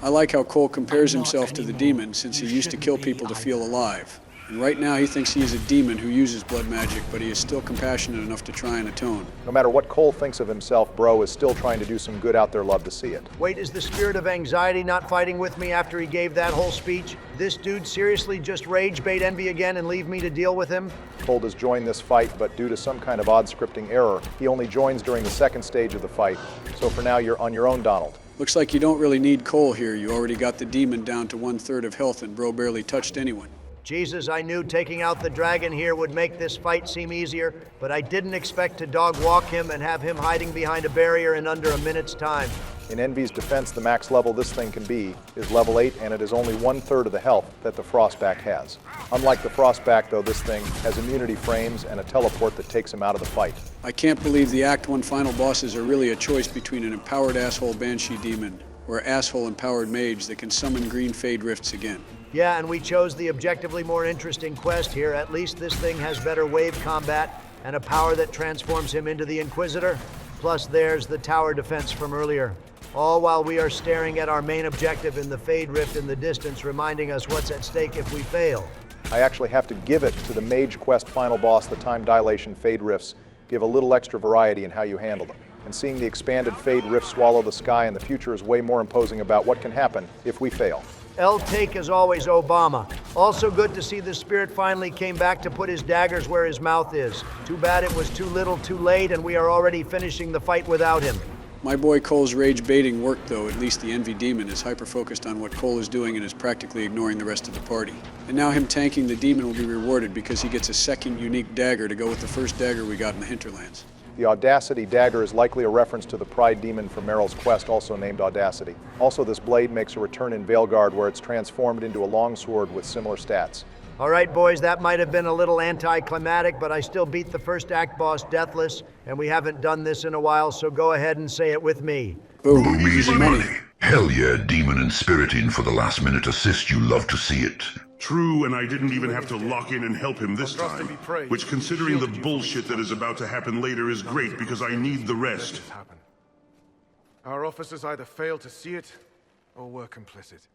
I like how Cole compares himself to the demon since he used to kill people to feel alive. And right now he thinks he is a demon who uses blood magic, but he is still compassionate enough to try and atone. No matter what Cole thinks of himself, bro is still trying to do some good out there. Love to see it. Wait, is the spirit of anxiety not fighting with me after he gave that whole speech? This dude seriously just rage bait Envy again and leave me to deal with him? Cole does join this fight, but due to some kind of odd scripting error, he only joins during the second stage of the fight. So for now, you're on your own, Donald. Looks like you don't really need Cole here. You already got the demon down to 1/3 of health and bro barely touched anyone. Jesus, I knew taking out the dragon here would make this fight seem easier, but I didn't expect to dog walk him and have him hiding behind a barrier in under a minute's time. In Envy's defense, the max level this thing can be is level 8, and it is only 1/3 of the health that the Frostback has. Unlike the Frostback, though, this thing has immunity frames and a teleport that takes him out of the fight. I can't believe the Act 1 final bosses are really a choice between an empowered asshole Banshee demon or an asshole empowered mage that can summon green Fade Rifts again. Yeah, and we chose the objectively more interesting quest here. At least this thing has better wave combat and a power that transforms him into the Inquisitor. Plus there's the tower defense from earlier. All while we are staring at our main objective in the Fade Rift in the distance, reminding us what's at stake if we fail. I actually have to give it to the Mage Quest final boss, the Time Dilation Fade Rifts, give a little extra variety in how you handle them. And seeing the expanded Fade Rift swallow the sky in the future is way more imposing about what can happen if we fail. Take as always, Obama. Also good to see the spirit finally came back to put his daggers where his mouth is. Too bad it was too little too late and we are already finishing the fight without him. My boy Cole's rage baiting worked though. At least the Envy Demon is hyper-focused on what Cole is doing and is practically ignoring the rest of the party. And now him tanking the demon will be rewarded because he gets a second unique dagger to go with the first dagger we got in the Hinterlands. The Audacity dagger is likely a reference to the Pride demon from Meryl's quest, also named Audacity. Also, this blade makes a return in Veilguard where it's transformed into a longsword with similar stats. All right, boys, that might have been a little anticlimactic, but I still beat the first act boss deathless, and we haven't done this in a while, so go ahead and say it with me. Boom, easy money. Hell yeah, demon and spirit in for the last minute assist. You love to see it. True, and I didn't even have to lock in and help him this time. Which, considering the bullshit that is about to happen later, is great because I need the rest. Our officers either failed to see it or were complicit.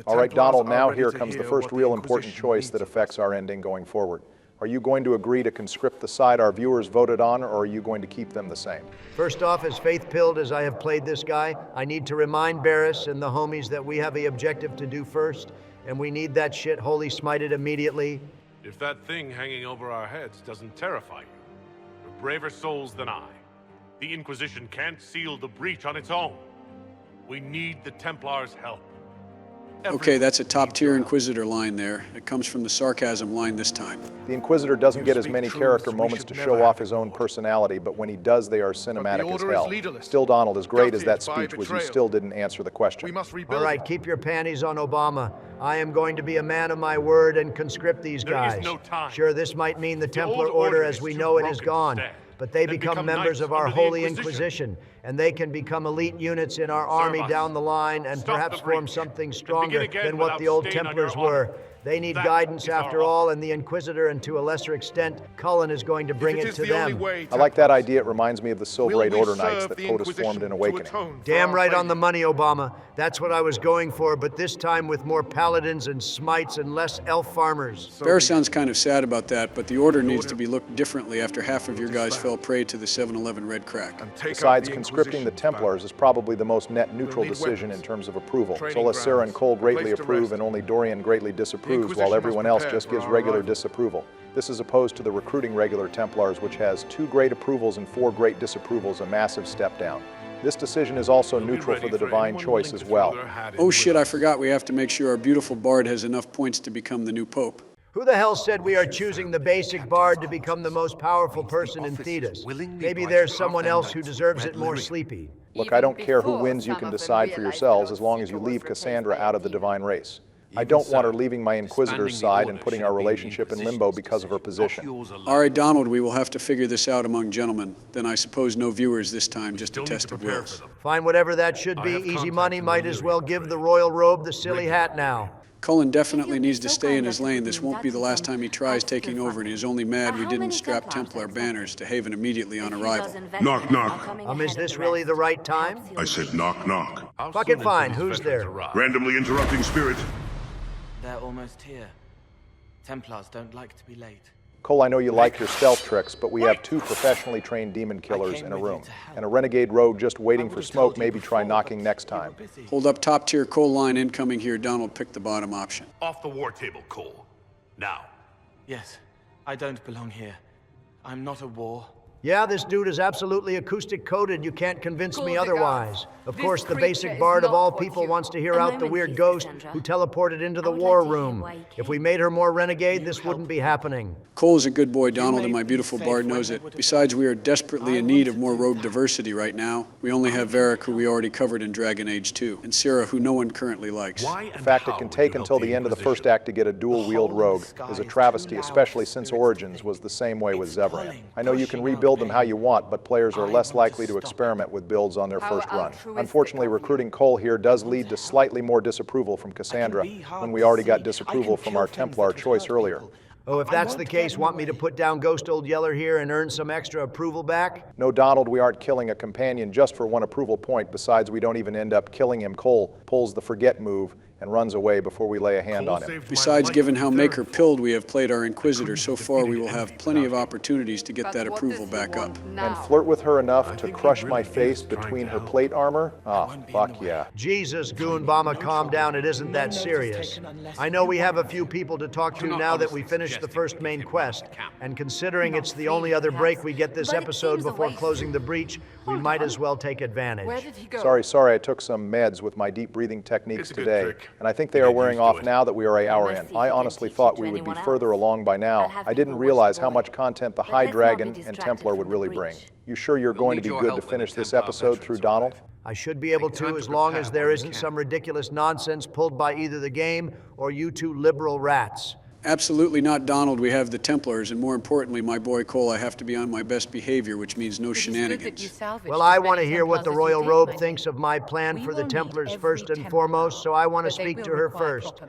All right, Donald, now here comes the first real important choice that affects our ending going forward. Are you going to agree to conscript the side our viewers voted on, or are you going to keep them the same? First off, as faith-pilled as I have played this guy, I need to remind Barris and the homies that we have the objective to do first, and we need that shit holy smited immediately. If that thing hanging over our heads doesn't terrify you, you're braver souls than I. The Inquisition can't seal the breach on its own. We need the Templars' help. Okay, that's a top-tier Inquisitor line there. It comes from the sarcasm line this time. The Inquisitor doesn't get as many character moments to show off his own personality, but when he does, they are cinematic as hell. Still, Donald, as great as that speech was, you still didn't answer the question. All right, keep your panties on Obama. I am going to be a man of my word and conscript these guys. There is no time. Sure, this might mean the Templar Order as we know it is gone. But they become members of our Holy Inquisition, and they can become elite units in our army down the line and perhaps form something stronger than what the old Templars were. They need guidance after all, and the Inquisitor, and to a lesser extent, Cullen is going to bring it to them. I like that idea. It reminds me of the Silver Eight Order Knights that POTUS formed in Awakening. Damn right on the money, Obama. That's what I was going for, but this time with more paladins and smites and less elf farmers. Bear sounds kind of sad about that, but the Order needs to be looked differently after half of your guys fell prey to the 7-11 Red Crack. Besides, conscripting the Templars is probably the most net neutral decision in terms of approval. Solasera and Cole greatly approve, and only Dorian greatly disapproves, while everyone else just gives regular disapproval. This is opposed to the recruiting regular Templars, which has 2 great approvals and 4 great disapprovals, a massive step down. This decision is also neutral for the divine choice as well. Oh shit, I forgot we have to make sure our beautiful bard has enough points to become the new pope. Who the hell said we are choosing the basic bard to become the most powerful person in Thetis? Maybe there's someone else who deserves it more sleepy. Look, I don't care who wins, you can decide for yourselves as long as you leave Cassandra out of the divine race. I don't want her leaving my Inquisitor's side and putting our relationship in limbo because of her position. All right, Donald, we will have to figure this out among gentlemen. Then I suppose no viewers this time, just a test of wills. Fine, whatever that should be. Easy money, might as well give the royal robe the silly hat now. Cullen definitely needs to stay in his lane. This won't be the last time he tries taking over, and he's only mad we didn't strap Templar banners to Haven immediately on arrival. Knock, knock. Is this really the right time? I said knock, knock. Fucking fine, who's there? Randomly interrupting spirit. They're almost here. Templars don't like to be late. Cole, I know you like your stealth tricks, but we have 2 professionally trained demon killers in a room. And a renegade rogue just waiting for smoke, maybe try knocking next time. Hold up, top tier Cole line incoming here. Donald, pick the bottom option. Off the war table, Cole. Now. Yes, I don't belong here. I'm not a war. Yeah, this dude is absolutely acoustic coded. You can't convince me otherwise. Of course, the basic bard of all people wants to hear out the weird ghost who teleported into the war room. If we made her more renegade, this wouldn't be happening. Cole's a good boy, Donald, and my beautiful bard knows it. Besides, we are desperately in need of more rogue diversity right now. We only have Varric, who we already covered in Dragon Age 2, and Ciri, who no one currently likes. The fact it can take until the end of the first act to get a dual-wield rogue is a travesty, especially since Origins was the same way with Zevran. I know you can rebuild them how you want, but players are less likely to experiment with builds on their first run. Unfortunately, recruiting Cole here does lead to slightly more disapproval from Cassandra when we already got disapproval from our Templar choice earlier. Oh, if that's the case, want me to put down Ghost Old Yeller here and earn some extra approval back? No, Donald, we aren't killing a companion just for 1 approval point. Besides, we don't even end up killing him. Cole pulls the forget move and runs away before we lay a hand on him. Besides, given how Maker-pilled we have played our Inquisitor so far, we will have plenty of opportunities to get that approval back up. And flirt with her enough to crush my face between her plate armor? Oh, fuck yeah. Jesus, Goonbama, calm down. It isn't that serious. I know we have a few people to talk to now that we finished the first main quest, and considering it's the only other break we get this episode before closing the breach, we might as well take advantage. Sorry, I took some meds with my deep breathing techniques today, and I think they are wearing off now that we are an hour in. I honestly thought we would be further along by now. I didn't realize how much content the High Dragon and Templar would really bring. You sure you're going to be good to finish this episode through Donald? I should be able to, as long as there isn't some ridiculous nonsense pulled by either the game or you 2 liberal rats. Absolutely not, Donald. We have the Templars, and more importantly, my boy Cole, I have to be on my best behavior, which means no shenanigans. Well, I want to hear what the Royal Robe thinks of my plan for the Templars first and foremost, so I want to speak to her first.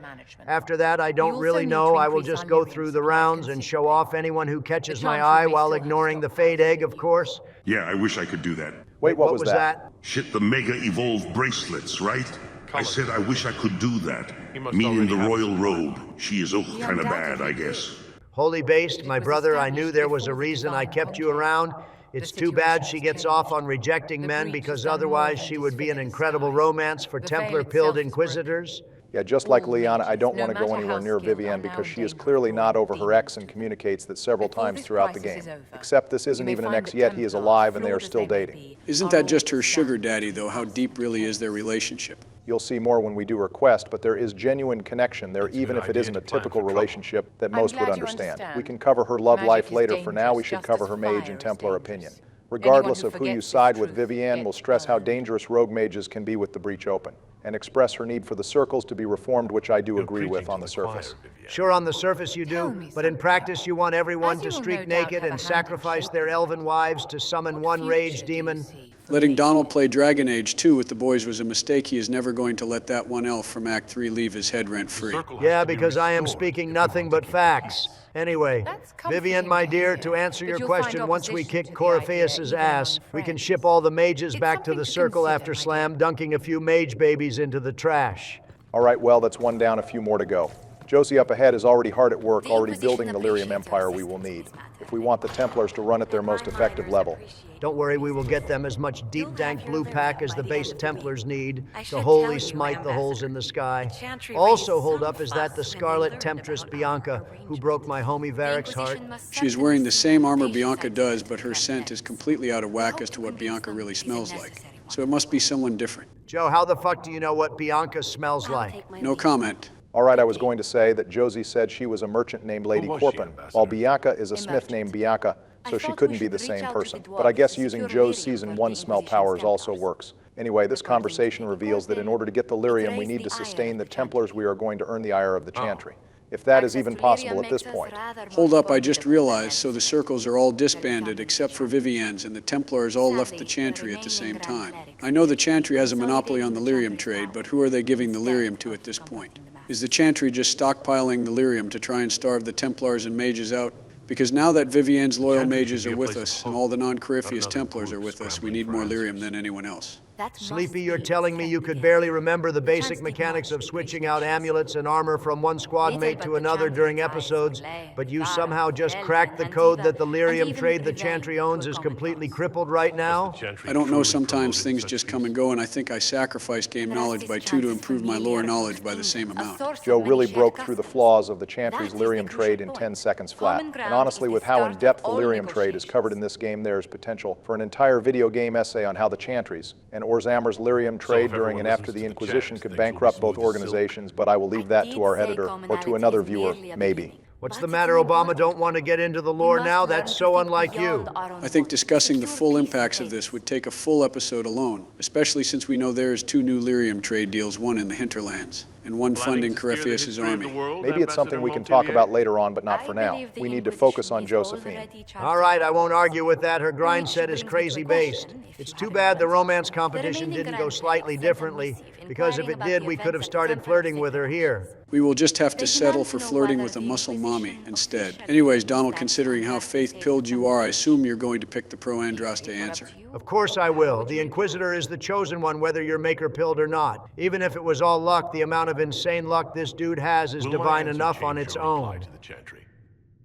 After that, I don't really know. I will just go through the rounds and show off anyone who catches my eye while ignoring the Fade Egg, of course. Yeah, I wish I could do that. Wait, what was that? Shit, the Mega Evolve bracelets, right? I said I wish I could do that. Meaning the Royal Robe. She is kind of bad, I guess. Holy Based, my brother, I knew there was a reason I kept you around. It's too bad she gets off on rejecting men, because otherwise she would be an incredible romance for Templar-pilled Inquisitors. Yeah, just like Lyanna, I don't want to go anywhere near Vivienne because she is clearly not over her ex and communicates that several times throughout the game. Except this isn't even an ex yet, he is alive and they are still dating. Isn't that just her sugar daddy, though? How deep really is their relationship? You'll see more when we do her quest, but there is genuine connection there, even if it isn't a typical relationship that most would understand. We can cover her love life later. For now, we should cover her mage and Templar opinion. Regardless of who you side with, Vivienne will stress how dangerous rogue mages can be with the Breach open, and express her need for the circles to be reformed, which I do agree with on the surface. Sure, on the surface you do, but in practice you want everyone to streak naked and sacrifice their elven wives to summon one rage demon. Letting Donald play Dragon Age 2 with the boys was a mistake. He is never going to let that one elf from Act 3 leave his head rent-free. Yeah, because I am speaking nothing but facts. Anyway, Vivienne, my dear, to answer your question, once we kick Coryphaeus' ass, we can ship all the mages back to the circle after slam dunking a few mage babies into the trash. All right, well, that's one down, a few more to go. Josie up ahead is already hard at work, already building the Lyrium Empire we will need, if we want the Templars to run at their most effective level. Don't worry, we will get them as much deep dank blue pack as the base Templars need to wholly smite the holes in the sky. Also hold up is that the Scarlet Temptress Bianca, who broke my homie Varric's heart. She's wearing the same armor Bianca does, but her scent is completely out of whack as to what Bianca really smells like. So it must be someone different. Joe, how the fuck do you know what Bianca smells like? No comment. All right, I was going to say that Josie said she was a merchant named Lady Corpin, while Bianca is a smith named Bianca, so she couldn't be the same person. But I guess using Joe's Season 1 smell powers also works. Anyway, this conversation reveals that in order to get the Lyrium, we need to sustain the Templars. We are going to earn the ire of the Chantry. If that is even possible at this point. Hold up, I just realized, so the circles are all disbanded except for Vivienne's, and the Templars all left the Chantry at the same time. I know the Chantry has a monopoly on the Lyrium trade, but who are they giving the Lyrium to at this point? Is the Chantry just stockpiling the Lyrium to try and starve the Templars and mages out? Because now that Vivienne's loyal mages are with us, and all the non-Coryphaeus Templars are with us, we need more Lyrium than anyone else. Sleepy, you're telling me you could barely remember the basic mechanics of switching out amulets and armor from one squad mate to another during episodes, but you somehow just cracked the code that the Lyrium trade the Chantry owns is completely crippled right now? I don't know, sometimes things just come and go, and I think I sacrificed game knowledge by 2 to improve my lore knowledge by the same amount. Joe really broke through the flaws of the Chantry's Lyrium trade in 10 seconds flat. And honestly, with how in-depth the Lyrium trade is covered in this game, there is potential for an entire video game essay on how the Chantry's and Orzammur's Lyrium trade during and after the Inquisition could bankrupt both organizations, but I will leave that to our editor or to another viewer, maybe. What's the matter, Obama? Don't want to get into the lore now? That's so unlike you. I think discussing the full impacts of this would take a full episode alone, especially since we know there is 2 new Lyrium trade deals, one in the Hinterlands, and one funding Coryphaeus' army. Maybe it's something we can talk about later on, but not for now. We need to focus on Josephine. All right, I won't argue with that. Her grind set is crazy based. It's too bad the romance competition didn't go slightly differently, because if it did, we could have started flirting with her here. We will just have to settle for flirting with a muscle mommy instead. Anyways, Donald, considering how faith-pilled you are, I assume you're going to pick the pro-Andraste answer. Of course I will. The Inquisitor is the chosen one, whether you're maker-pilled or not. Even if it was all luck, the amount of insane luck this dude has is divine enough on its own.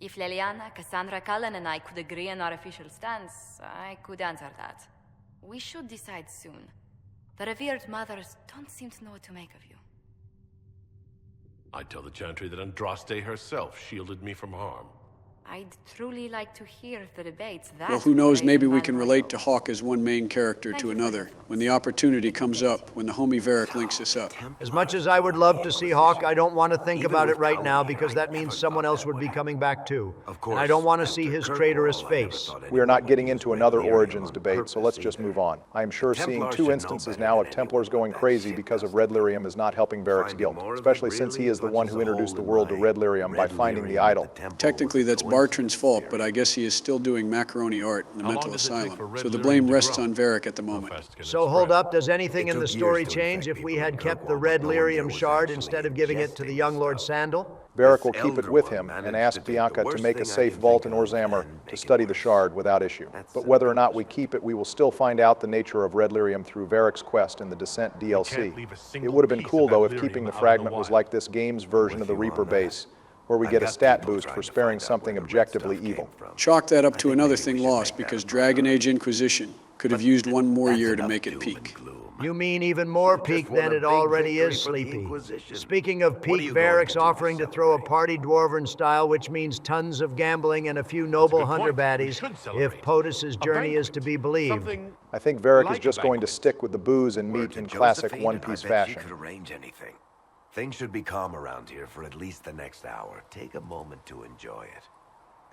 If Leliana, Cassandra Cullen, and I could agree on our official stance, I could answer that. We should decide soon. The revered mothers don't seem to know what to make of you. I'd tell the Chantry that Andraste herself shielded me from harm. I'd truly like to hear the debates. Well, who knows, maybe we can relate to Hawk as one main character to another. When the opportunity comes up, when the homie Varric links us up. As much as I would love to see Hawk, I don't want to think about it right now because that means someone else would be coming back too. And I don't want to see his traitorous face. We are not getting into another Origins debate, so let's just move on. I am sure seeing 2 instances now of Templars going crazy because of Red Lyrium is not helping Varric's guilt, especially since he is the one who introduced the world to Red Lyrium by finding the idol. Technically, that's Bartrand's fault, but I guess he is still doing macaroni art in the mental asylum, so the blame rests on Varric at the moment. So hold up, does anything in the story change if we had kept the Red Lyrium shard instead of giving it to the young Lord Sandal? Varric will keep it with him and ask Bianca to make a safe vault in Orzammur to study the shard without issue. But whether or not we keep it, we will still find out the nature of Red Lyrium through Varric's quest in the Descent DLC. It would have been cool, though, if keeping the fragment was like this game's version of the Reaper base, where we get a stat boost for sparing something objectively evil. Chalk that up to another thing lost because Dragon Age Inquisition could have used one more year to make it peak. You mean even more peak than it already is, Sleepy. Speaking of peak, Varric's offering to throw a party dwarven style, which means tons of gambling and a few noble hunter baddies, if POTUS's journey is to be believed. I think Varric is just going to stick with the booze and meat in classic one-piece fashion. Could arrange anything. Things should be calm around here for at least the next hour. Take a moment to enjoy it.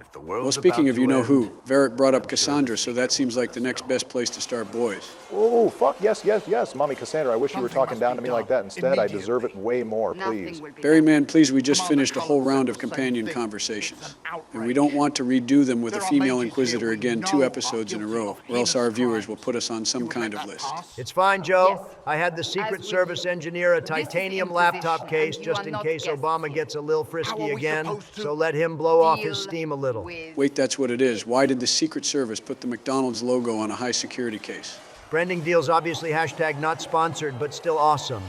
If the world's Well, speaking of you-know-who, Varric brought up Cassandra, so that seems like the next best place to start boys. Oh, fuck, yes, yes, yes, Mommy Cassandra, I wish you were talking down to me like that. Instead, I deserve it way more, please. Barryman, please, we just finished a whole round of companion conversations. And we don't want to redo them with a female Inquisitor again 2 episodes in a row, or else our viewers will put us on some kind of list. It's fine, Joe. I had the Secret Service engineer a titanium laptop case just in case Obama gets a little frisky again, so let him blow off his steam a little. Wait, that's what it is. Why did the Secret Service put the McDonald's logo on a high-security case? Branding deal's obviously hashtag not sponsored, but still awesome.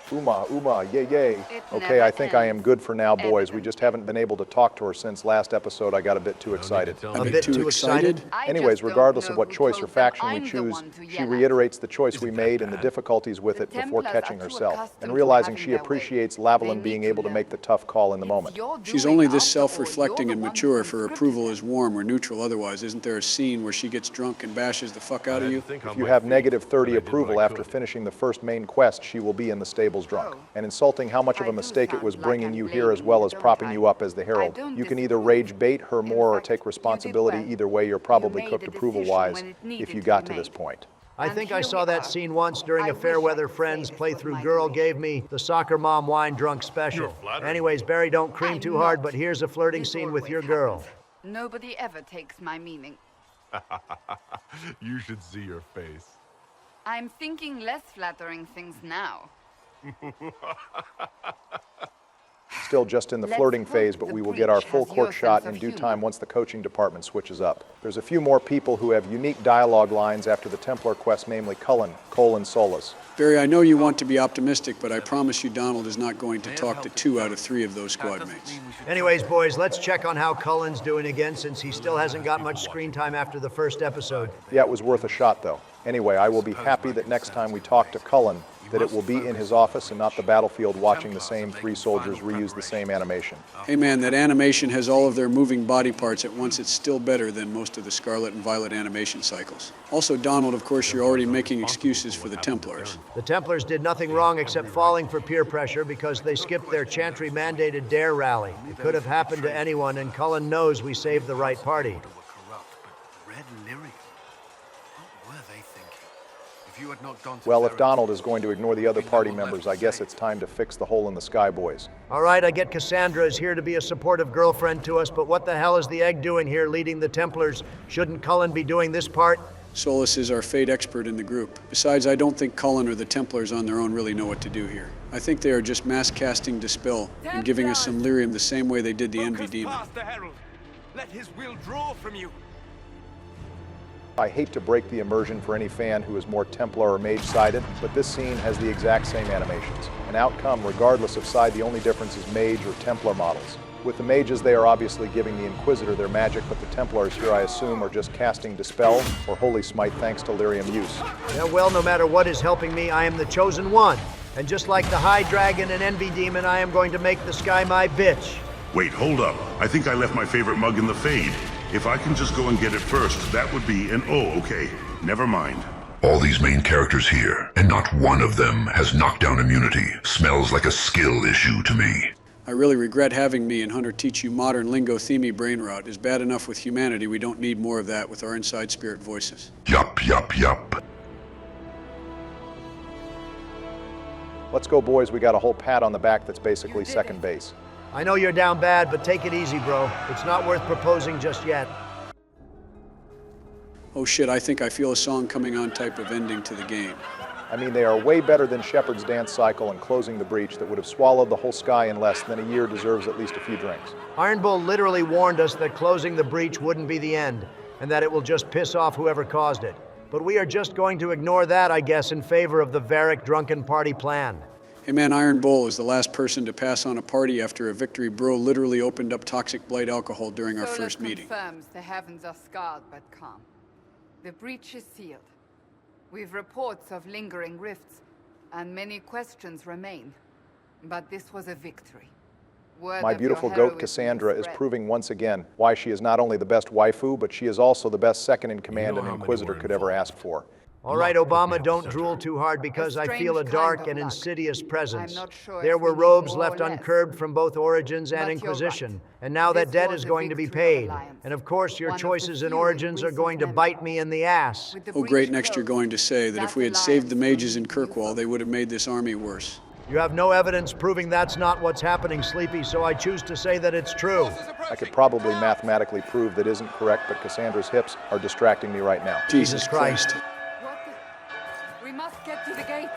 Uma, yay, yay. Okay, I think I am good for now, boys. We just haven't been able to talk to her since last episode. I got a bit too excited. A bit too excited? Anyways, regardless of what choice or faction we choose, she reiterates the choice we made and the difficulties with it before catching herself, and realizing she appreciates Lavalin being able to make the tough call in the moment. She's only this self-reflecting and mature if her approval is warm or neutral. Otherwise, isn't there a scene where she gets drunk and bashes the fuck out of you? If you have negative 30 approval after finishing the first main quest, she will be in the stable drunk, and insulting how much of a mistake it was bringing you here as well as propping you up as the herald. You can either rage bait her more or take responsibility. Either way, you're probably cooked approval-wise if you got to this point. I think I saw that scene once during a Fairweather Friends playthrough. Girl gave me the soccer mom wine drunk special. Anyways, Barry, don't cream too hard, but here's a flirting scene with your girl. Nobody ever takes my meaning. You should see your face. I'm thinking less flattering things now. Still just in the flirting phase, but we will get our full court shot in due time once the coaching department switches up. There's a few more people who have unique dialogue lines after the Templar quest, namely Cullen, Cole, and Solus. Barry, I know you want to be optimistic, but I promise you Donald is not going to talk to 2 out of 3 of those squad mates. Anyways, boys, let's check on how Cullen's doing again, since he still hasn't got much screen time after the first episode. Yeah, it was worth a shot, though. Anyway, I will be happy that next time we talk to Cullen, that it will be in his office and not the battlefield watching the same 3 soldiers reuse the same animation. Hey man, that animation has all of their moving body parts at once. It's still better than most of the Scarlet and Violet animation cycles. Also, Donald, of course, you're already making excuses for the Templars. The Templars did nothing wrong except falling for peer pressure because they skipped their Chantry-mandated dare rally. It could have happened to anyone, and Cullen knows we saved the right party. Well, if Donald is going to ignore the other party members, I guess it's time to fix the hole in the sky, boys. All right, I get Cassandra is here to be a supportive girlfriend to us, but what the hell is the egg doing here leading the Templars? Shouldn't Cullen be doing this part? Solus is our fate expert in the group. Besides, I don't think Cullen or the Templars on their own really know what to do here. I think they are just mass-casting Dispel and giving us some lyrium the same way they did the Envy Demon. Let his will draw from you. I hate to break the immersion for any fan who is more Templar or Mage-sided, but this scene has the exact same animations. An outcome, regardless of side, the only difference is Mage or Templar models. With the Mages, they are obviously giving the Inquisitor their magic, but the Templars here, I assume, are just casting Dispel or Holy Smite thanks to lyrium use. Yeah, well, no matter what is helping me, I am the chosen one. And just like the High Dragon and Envy Demon, I am going to make the sky my bitch. Wait, hold up. I think I left my favorite mug in the Fade. If I can just go and get it first, that would be an okay. Never mind. All these main characters here, and not one of them has knockdown immunity. Smells like a skill issue to me. I really regret having me and Hunter teach you modern lingo-themey brain rot. Is bad enough with humanity, we don't need more of that with our inside spirit voices. Yup. Let's go, boys. We got a whole pat on the back that's basically second base. I know you're down bad, but take it easy, bro. It's not worth proposing just yet. Oh shit, I think I feel a song coming on type of ending to the game. I mean, they are way better than Shepard's dance cycle and closing the breach that would have swallowed the whole sky in less than a year deserves at least a few drinks. Iron Bull literally warned us that closing the breach wouldn't be the end, and that it will just piss off whoever caused it. But we are just going to ignore that, I guess, in favor of the Varric drunken party plan. Hey man, Iron Bull is the last person to pass on a party after a victory. Bro literally opened up toxic blight alcohol during our first meeting. Confirms the heavens are scarred but calm. The breach is sealed. We've reports of lingering rifts, and many questions remain. But this was a victory. My beautiful goat Cassandra is proving once again why she is not only the best waifu, but she is also the best second in command an Inquisitor could ever ask for. All right, Obama, don't drool too hard because I feel a dark and insidious presence. There were robes left uncurbed from both Origins and Inquisition, and now that debt is going to be paid. And of course, your choices in Origins are going to bite me in the ass. Oh great, next you're going to say that if we had saved the mages in Kirkwall, they would have made this army worse. You have no evidence proving that's not what's happening, Sleepy, so I choose to say that it's true. I could probably mathematically prove that isn't correct, but Cassandra's hips are distracting me right now. Jesus Christ. We must get to the gates.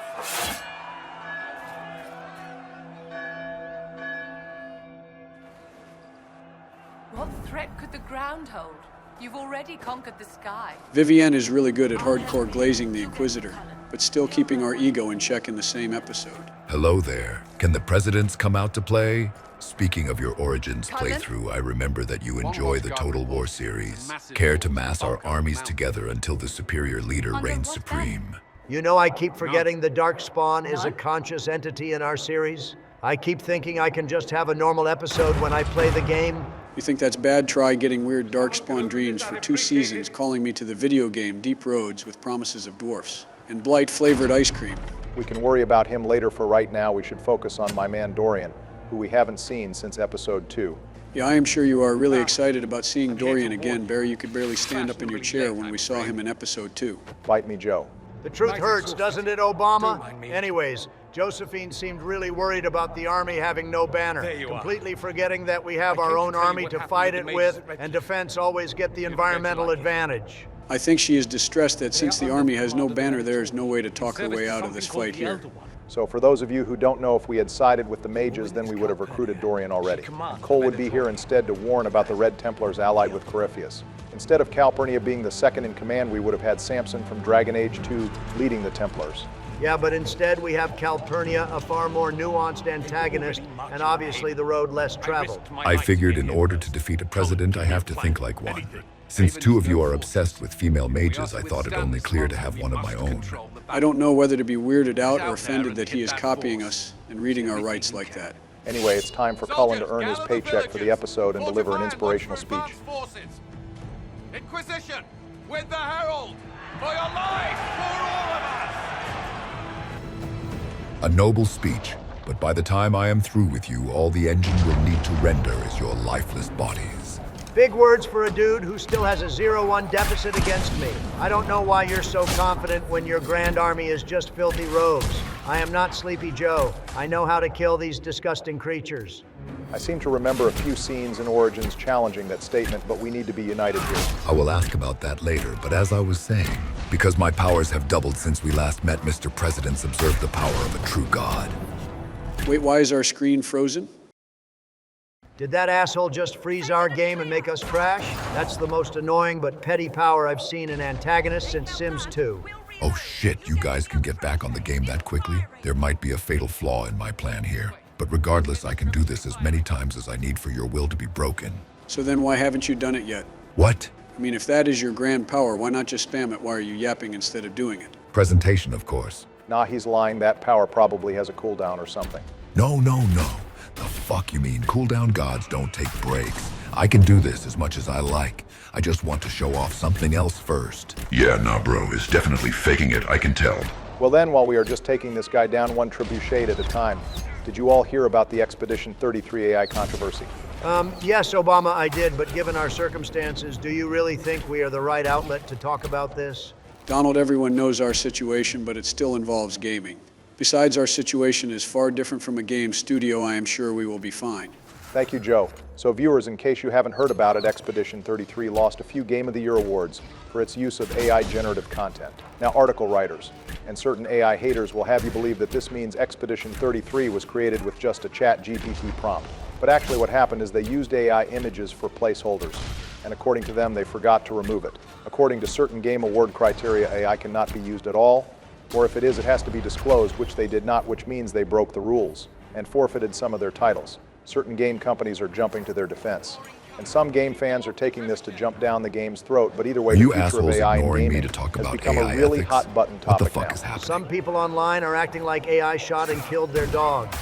What threat could the ground hold? You've already conquered the sky. Vivienne is really good at hardcore glazing the Inquisitor, but still keeping our ego in check in the same episode. Hello there. Can the presidents come out to play? Speaking of your Origins playthrough, I remember that you enjoy the Total War series. Care to mass our armies together until the superior leader reigns supreme? You know, I keep forgetting the Darkspawn is a conscious entity in our series. I keep thinking I can just have a normal episode when I play the game. You think that's bad? Try getting weird Darkspawn dreams for 2 seasons, calling me to the video game Deep Roads with promises of dwarfs and blight-flavored ice cream. We can worry about him later. For right now, we should focus on my man Dorian, who we haven't seen since episode 2. Yeah, I am sure you are really excited about seeing Dorian again. Barry, you could barely stand up in your chair when we saw him in episode 2. Bite me, Joe. The truth hurts, doesn't it, Obama? Anyways, Josephine seemed really worried about the army having no banner, completely forgetting that we have our own army to fight it with, and defense always get the environmental advantage. I think she is distressed that since the army has no banner, there is no way to talk her way out of this fight here. So for those of you who don't know, if we had sided with the mages, then we would have recruited Dorian already. Cole would be here instead to warn about the Red Templars allied with Corypheus. Instead of Calpurnia being the second in command, we would have had Samson from Dragon Age 2 leading the Templars. Yeah, but instead we have Calpurnia, a far more nuanced antagonist, and obviously the road less traveled. I figured in order to defeat a president, I have to think like one. Since 2 of you are obsessed with female mages, I thought it only clear to have one of my own. I don't know whether to be weirded out or offended that he is copying us and reading our rights like that. Anyway, it's time for Cullen to earn his paycheck for the episode and deliver an inspirational speech. Inquisition, with the Herald, for your life, for all of us! A noble speech, but by the time I am through with you, all the engine will need to render is your lifeless bodies. Big words for a dude who still has a 0-1 deficit against me. I don't know why you're so confident when your grand army is just filthy rogues. I am not Sleepy Joe. I know how to kill these disgusting creatures. I seem to remember a few scenes in Origins challenging that statement, but we need to be united here. I will ask about that later, but as I was saying, because my powers have doubled since we last met, Mr. President's observed the power of a true god. Wait, why is our screen frozen? Did that asshole just freeze our game and make us crash? That's the most annoying but petty power I've seen in antagonists since Sims 2. Oh shit, you guys can get back on the game that quickly? There might be a fatal flaw in my plan here. But regardless, I can do this as many times as I need for your will to be broken. So then why haven't you done it yet? What? I mean, if that is your grand power, why not just spam it? Why are you yapping instead of doing it? Presentation, of course. Nah, he's lying. That power probably has a cooldown or something. No. The fuck you mean? Cooldown gods don't take breaks. I can do this as much as I like. I just want to show off something else first. Yeah, nah, bro. It's definitely faking it, I can tell. Well then, while we are just taking this guy down one trebuchet at a time, did you all hear about the Expedition 33 AI controversy? Yes, Obama, I did, but given our circumstances, do you really think we are the right outlet to talk about this? Donald, everyone knows our situation, but it still involves gaming. Besides, our situation is far different from a game studio. I am sure we will be fine. Thank you, Joe. So viewers, in case you haven't heard about it, Expedition 33 lost a few Game of the Year awards for its use of AI generative content. Now, article writers and certain AI haters will have you believe that this means Expedition 33 was created with just a ChatGPT prompt. But actually what happened is they used AI images for placeholders, and according to them, they forgot to remove it. According to certain Game Award criteria, AI cannot be used at all, Or if it is, it has to be disclosed, which they did not, which means they broke the rules and forfeited some of their titles. Certain game companies are jumping to their defense. And some game fans are taking this to jump down the game's throat, but either way, the future of AI in gaming has become a really hot-button topic now. Some people online are acting like AI shot and killed their dog.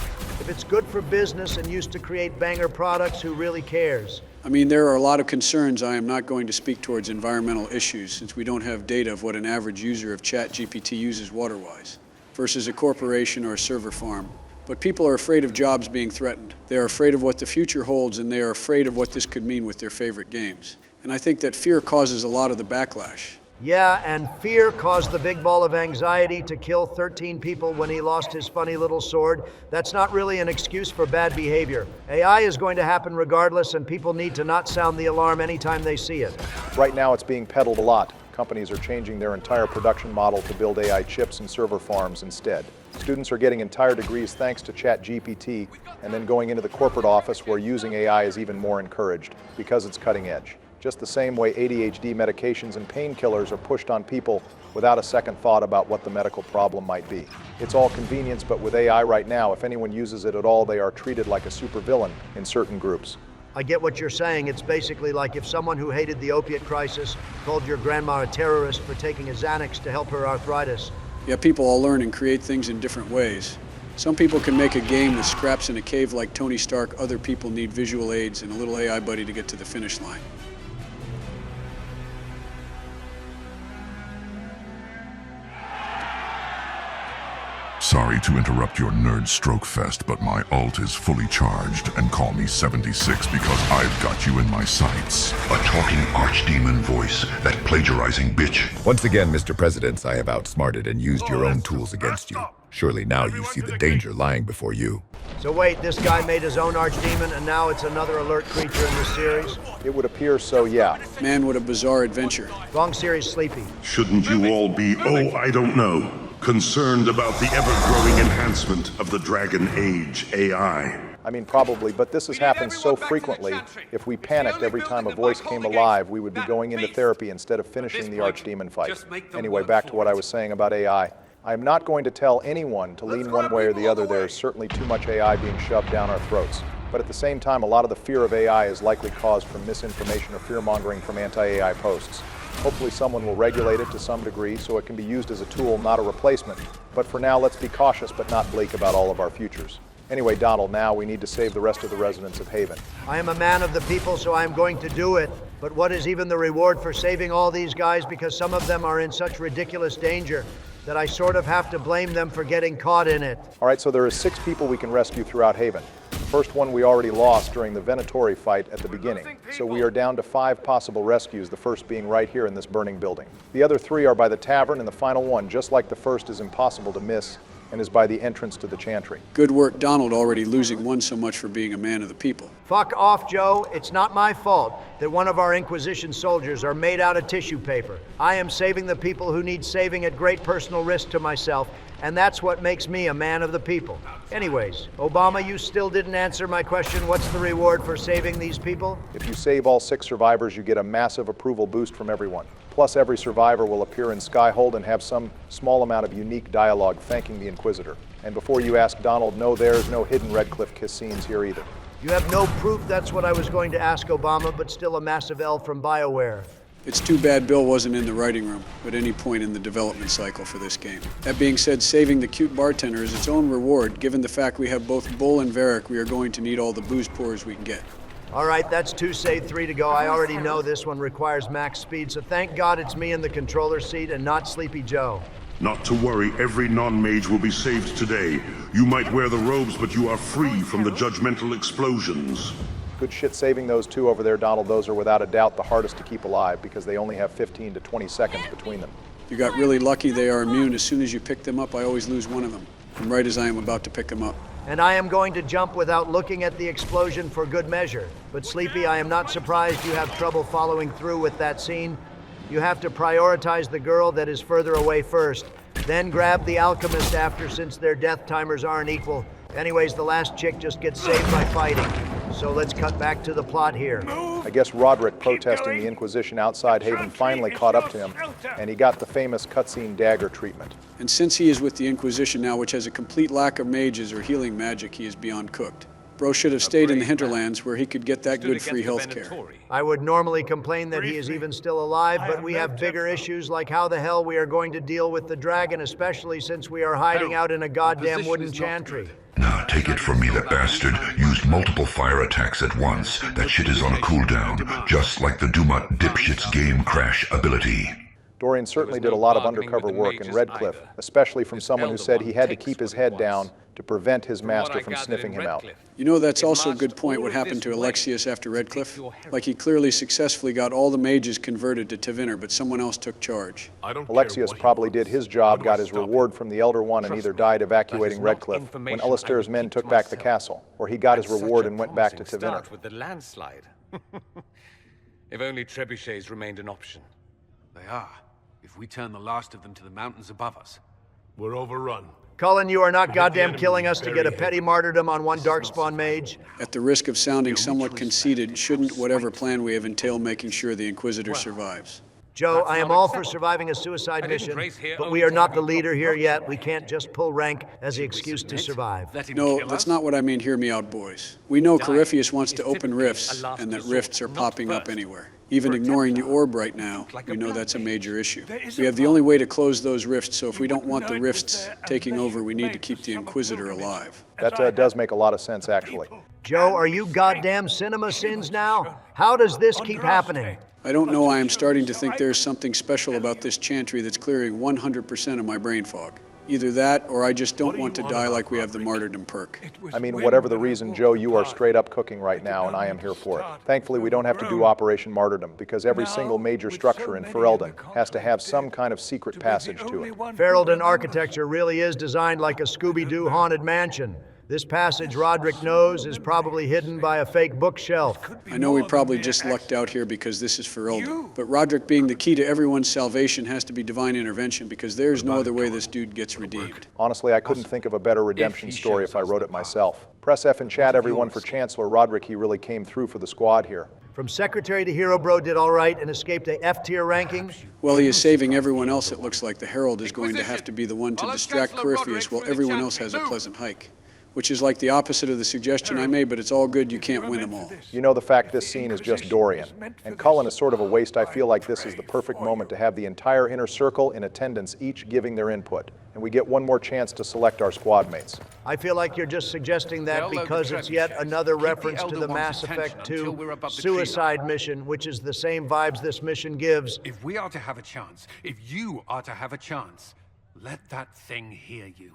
If it's good for business and used to create banger products, who really cares? I mean, there are a lot of concerns. I am not going to speak towards environmental issues since we don't have data of what an average user of ChatGPT uses water-wise versus a corporation or a server farm. But people are afraid of jobs being threatened. They are afraid of what the future holds, and they are afraid of what this could mean with their favorite games. And I think that fear causes a lot of the backlash. Yeah, and fear caused the big ball of anxiety to kill 13 people when he lost his funny little sword. That's not really an excuse for bad behavior. AI is going to happen regardless, and people need to not sound the alarm anytime they see it. Right now it's being peddled a lot. Companies are changing their entire production model to build AI chips and server farms instead. Students are getting entire degrees thanks to ChatGPT, and then going into the corporate office where using AI is even more encouraged because it's cutting edge. Just the same way ADHD medications and painkillers are pushed on people without a second thought about what the medical problem might be. It's all convenience, but with AI right now, if anyone uses it at all, they are treated like a supervillain in certain groups. I get what you're saying. It's basically like if someone who hated the opiate crisis called your grandma a terrorist for taking a Xanax to help her arthritis. Yeah, people all learn and create things in different ways. Some people can make a game with scraps in a cave like Tony Stark. Other people need visual aids and a little AI buddy to get to the finish line. Sorry to interrupt your nerd stroke fest, but my ult is fully charged, and call me 76 because I've got you in my sights. A talking archdemon voice, that plagiarizing bitch. Once again, Mr. President, I have outsmarted and used your own tools against you. Surely now you see the danger lying before you. So wait, this guy made his own archdemon, and now it's another alert creature in this series? It would appear so, yeah. Man, what a bizarre adventure. Wrong series, Sleepy. Shouldn't you all be, I don't know, concerned about the ever-growing enhancement of the Dragon Age AI? I mean, probably, but this has happened so frequently, if we panicked every time a voice came alive, we would be going into therapy instead of finishing the archdemon fight. Anyway, back to what I was saying about AI. I am not going to tell anyone to lean one way or the other. There is certainly too much AI being shoved down our throats. But at the same time, a lot of the fear of AI is likely caused from misinformation or fear-mongering from anti-AI posts. Hopefully someone will regulate it to some degree so it can be used as a tool, not a replacement. But for now, let's be cautious but not bleak about all of our futures. Anyway, Donald, now we need to save the rest of the residents of Haven. I am a man of the people, so I am going to do it. But what is even the reward for saving all these guys? Because some of them are in such ridiculous danger that I sort of have to blame them for getting caught in it. All right, so there are 6 people we can rescue throughout Haven. The first one we already lost during the Venatori fight at the beginning. So we are down to 5 possible rescues, the first being right here in this burning building. The other 3 are by the tavern, and the final one, just like the first, is impossible to miss and is by the entrance to the chantry. Good work, Donald, already losing 1 so much for being a man of the people. Fuck off, Joe. It's not my fault that one of our Inquisition soldiers are made out of tissue paper. I am saving the people who need saving at great personal risk to myself, and that's what makes me a man of the people. Anyways, Obama, you still didn't answer my question. What's the reward for saving these people? If you save all 6 survivors, you get a massive approval boost from everyone. Plus, every survivor will appear in Skyhold and have some small amount of unique dialogue thanking the Inquisitor. And before you ask, Donald, no, there's no hidden Redcliffe kiss scenes here either. You have no proof? That's what I was going to ask Obama, but still a massive L from BioWare. It's too bad Bill wasn't in the writing room at any point in the development cycle for this game. That being said, saving the cute bartender is its own reward. Given the fact we have both Bull and Varric, we are going to need all the booze pours we can get. All right, that's 2 save 3 to go. I already know this one requires max speed, so thank God it's me in the controller seat and not Sleepy Joe. Not to worry, every non-mage will be saved today. You might wear the robes, but you are free from the judgmental explosions. Good shit saving those 2 over there, Donald. Those are without a doubt the hardest to keep alive because they only have 15 to 20 seconds between them. You got really lucky. They are immune. As soon as you pick them up, I always lose one of them. And right as I am about to pick them up. And I am going to jump without looking at the explosion for good measure. But Sleepy, I am not surprised you have trouble following through with that scene. You have to prioritize the girl that is further away first, then grab the alchemist after, since their death timers aren't equal. Anyways, the last chick just gets saved by fighting. So let's cut back to the plot here. I guess Roderick protesting the Inquisition outside Haven finally caught up to him, and he got the famous cutscene dagger treatment. And since he is with the Inquisition now, which has a complete lack of mages or healing magic, he is beyond cooked. Bro should have stayed in the Hinterlands where he could get that good free health care. I would normally complain that he is even still alive, but we have bigger issues like how the hell we are going to deal with the dragon, especially since we are hiding out in a goddamn wooden chantry. Now, take it from me, that bastard used multiple fire attacks at once. That shit is on a cooldown, just like the Dumat dipshit's game crash ability. Dorian certainly did a lot of undercover work in Redcliffe, especially from someone who said he had to keep his head down to prevent his master from sniffing him out. You know, that's also a good point what happened to Alexius after Redcliffe. Like he clearly successfully got all the mages converted to Tevinter, but someone else took charge. Alexius probably did his job, got his reward from the Elder One, and either died evacuating Redcliffe when Alistair's men took back the castle, or he got his reward and went back to Tevinter. With the landslide. If only trebuchets remained an option. They are. If we turn the last of them to the mountains above us. We're overrun. Cullen, you are not goddamn killing us to get a petty martyrdom on one Darkspawn mage. At the risk of sounding somewhat conceited, shouldn't whatever plan we have entail making sure the Inquisitor survives? Joe, I am all for surviving a suicide mission, but we are not the leader here yet. We can't just pull rank as the excuse to survive. No, that's not what I mean. Hear me out, boys. We know Corypheus wants to open rifts, and that rifts are popping up anywhere. Even ignoring the orb right now, we know that's a major issue. We have the only way to close those rifts, so if we don't want the rifts taking over, we need to keep the Inquisitor alive. That does make a lot of sense, actually. Joe, are you goddamn cinema sins now? How does this keep happening? I don't know. I am starting to think there's something special about this chantry that's clearing 100% of my brain fog. Either that, or I just don't want to die like we have the martyrdom perk. I mean, whatever the reason, Joe, you are straight up cooking right now, and I am here for it. Thankfully, we don't have to do Operation Martyrdom, because every single major structure in Ferelden has to have some kind of secret passage to it. Ferelden architecture really is designed like a Scooby-Doo haunted mansion. This passage Roderick knows is probably hidden by a fake bookshelf. I know we probably just lucked out here because this is Ferelden, but Roderick being the key to everyone's salvation has to be divine intervention because there's no other way this dude gets redeemed. Honestly, I couldn't think of a better redemption story if I wrote it myself. Press F in chat, everyone, for Chancellor Roderick. He really came through for the squad here. From Secretary to Hero Bro did all right and escaped a F-tier ranking. Well, he is saving everyone else. It looks like the Herald is going to have to be the one to distract Corypheus while everyone else has a pleasant hike. Which is like the opposite of the suggestion I made, but it's all good, you can't win them all. You know the fact this scene is just Dorian, and Cullen is sort of a waste. I feel like this is the perfect moment to have the entire inner circle in attendance, each giving their input, and we get one more chance to select our squad mates. I feel like you're just suggesting that because it's yet another reference to the Mass Effect 2 suicide mission, which is the same vibes this mission gives. If we are to have a chance, if you are to have a chance, let that thing hear you.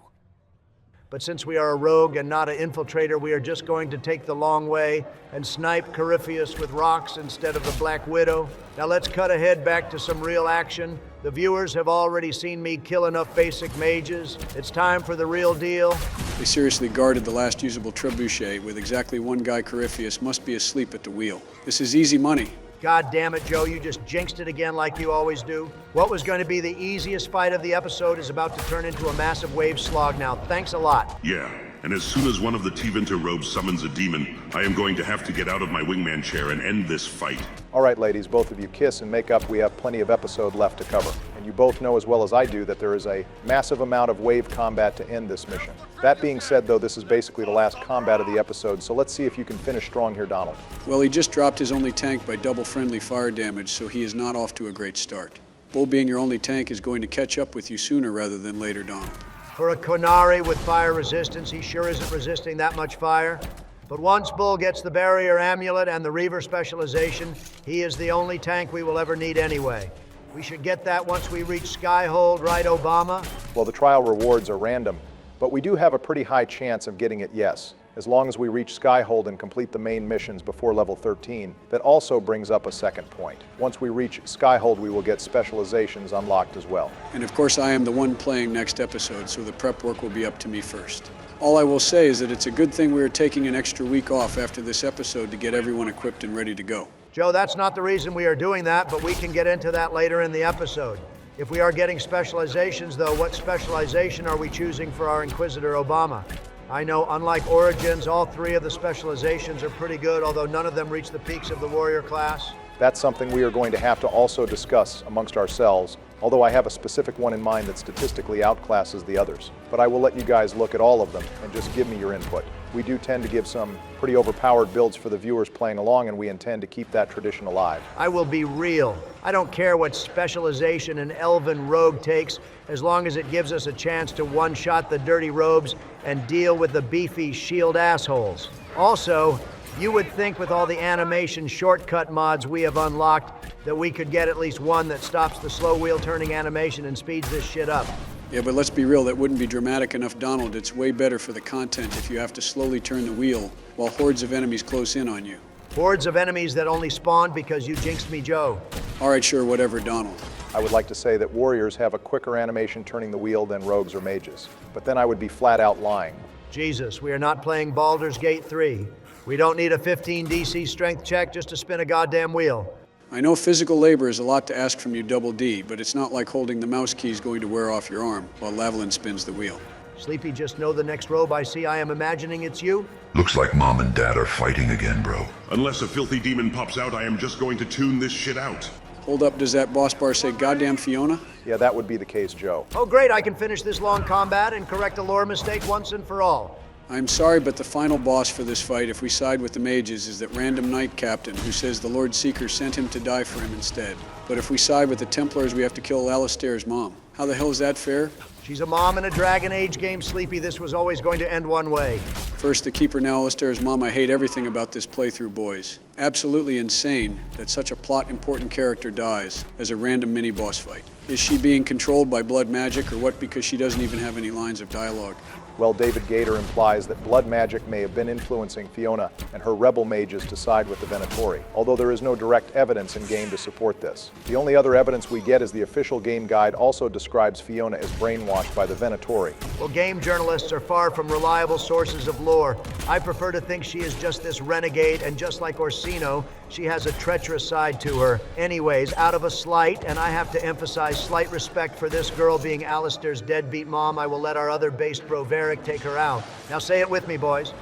But since we are a rogue and not an infiltrator, we are just going to take the long way and snipe Corypheus with rocks instead of the Black Widow. Now let's cut ahead back to some real action. The viewers have already seen me kill enough basic mages. It's time for the real deal. They seriously guarded the last usable trebuchet with exactly one guy. Corypheus must be asleep at the wheel. This is easy money. God damn it, Joe, you just jinxed it again like you always do. What was going to be the easiest fight of the episode is about to turn into a massive wave slog now. Thanks a lot. Yeah, and as soon as one of the Tevinter robes summons a demon, I am going to have to get out of my wingman chair and end this fight. All right, ladies, both of you kiss and make up. We have plenty of episode left to cover. And you both know as well as I do that there is a massive amount of wave combat to end this mission. That being said, though, this is basically the last combat of the episode, so let's see if you can finish strong here, Donald. Well, he just dropped his only tank by double friendly fire damage, so he is not off to a great start. Bull being your only tank is going to catch up with you sooner rather than later, Donald. For a Qunari with fire resistance, he sure isn't resisting that much fire. But once Bull gets the barrier amulet and the Reaver specialization, he is the only tank we will ever need anyway. We should get that once we reach Skyhold, right, Obama? Well, the trial rewards are random, but we do have a pretty high chance of getting it yes, as long as we reach Skyhold and complete the main missions before level 13. That also brings up a second point. Once we reach Skyhold, we will get specializations unlocked as well. And of course, I am the one playing next episode, so the prep work will be up to me first. All I will say is that it's a good thing we are taking an extra week off after this episode to get everyone equipped and ready to go. Joe, that's not the reason we are doing that, but we can get into that later in the episode. If we are getting specializations, though, what specialization are we choosing for our Inquisitor Obama? I know, unlike Origins, all three of the specializations are pretty good, although none of them reach the peaks of the warrior class. That's something we are going to have to also discuss amongst ourselves although I have a specific one in mind that statistically outclasses the others. But I will let you guys look at all of them and just give me your input. We do tend to give some pretty overpowered builds for the viewers playing along, and we intend to keep that tradition alive. I will be real. I don't care what specialization an elven rogue takes, as long as it gives us a chance to one-shot the dirty robes and deal with the beefy shield assholes. Also, you would think with all the animation shortcut mods we have unlocked that we could get at least one that stops the slow wheel turning animation and speeds this shit up. Yeah, but let's be real, that wouldn't be dramatic enough, Donald. It's way better for the content if you have to slowly turn the wheel while hordes of enemies close in on you. Hordes of enemies that only spawned because you jinxed me, Joe. All right, sure, whatever, Donald. I would like to say that warriors have a quicker animation turning the wheel than rogues or mages, but then I would be flat out lying. Jesus, we are not playing Baldur's Gate 3. We don't need a 15 DC strength check just to spin a goddamn wheel. I know physical labor is a lot to ask from you, Double D, but it's not like holding the mouse keys going to wear off your arm while Lavalin spins the wheel. Sleepy, just know the next robe I see, I am imagining it's you. Looks like Mom and Dad are fighting again, bro. Unless a filthy demon pops out, I am just going to tune this shit out. Hold up, does that boss bar say goddamn Fiona? Yeah, that would be the case, Joe. Oh great, I can finish this long combat and correct a lore mistake once and for all. I'm sorry, but the final boss for this fight, if we side with the mages, is that random knight captain who says the Lord Seeker sent him to die for him instead. But if we side with the Templars, we have to kill Alistair's mom. How the hell is that fair? She's a mom in a Dragon Age game, Sleepy. This was always going to end one way. First, the Keeper, now Alistair's mom. I hate everything about this playthrough, boys. Absolutely insane that such a plot-important character dies as a random mini-boss fight. Is she being controlled by blood magic, or what, because she doesn't even have any lines of dialogue? Well, David Gator implies that blood magic may have been influencing Fiona and her rebel mages to side with the Venatori, although there is no direct evidence in game to support this. The only other evidence we get is the official game guide also describes Fiona as brainwashed by the Venatori. Well, game journalists are far from reliable sources of lore. I prefer to think she is just this renegade, and just like Orsino, she has a treacherous side to her. Anyways, out of a slight, and I have to emphasize slight respect for this girl being Alistair's deadbeat mom, I will let our other based bro Varric take her out. Now say it with me, boys.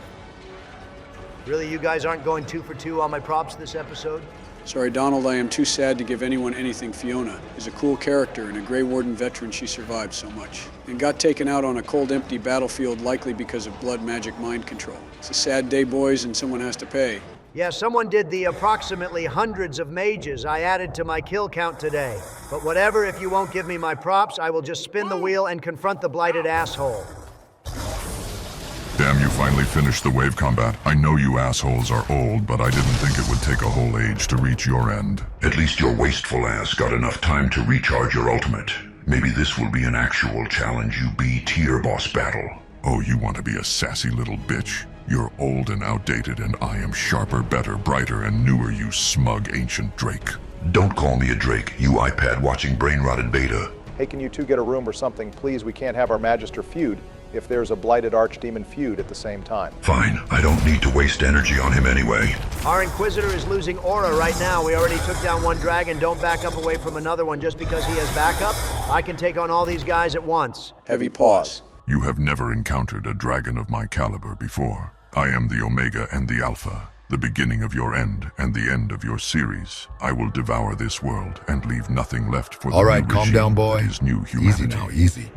Really, you guys aren't going 2 for 2 on my props this episode? Sorry, Donald, I am too sad to give anyone anything. Fiona is a cool character and a Grey Warden veteran. She survived so much and got taken out on a cold, empty battlefield, likely because of blood magic mind control. It's a sad day, boys, and someone has to pay. Yeah, someone did the approximately hundreds of mages I added to my kill count today. But whatever, if you won't give me my props, I will just spin the wheel and confront the blighted asshole. Damn, you finally finished the wave combat. I know you assholes are old, but I didn't think it would take a whole age to reach your end. At least your wasteful ass got enough time to recharge your ultimate. Maybe this will be an actual challenge you B-tier boss battle. Oh, you want to be a sassy little bitch? You're old and outdated, and I am sharper, better, brighter, and newer, you smug ancient Drake. Don't call me a Drake, you iPad watching brain-rotted beta. Hey, can you two get a room or something, please? We can't have our Magister feud if there's a blighted archdemon feud at the same time. Fine, I don't need to waste energy on him anyway. Our Inquisitor is losing aura right now. We already took down one dragon. Don't back up away from another one just because he has backup. I can take on all these guys at once. Heavy pause. You have never encountered a dragon of my caliber before. I am the Omega and the Alpha, the beginning of your end and the end of your series. I will devour this world and leave nothing left for the all right, calm down, boy. His new humanity. Easy now, easy.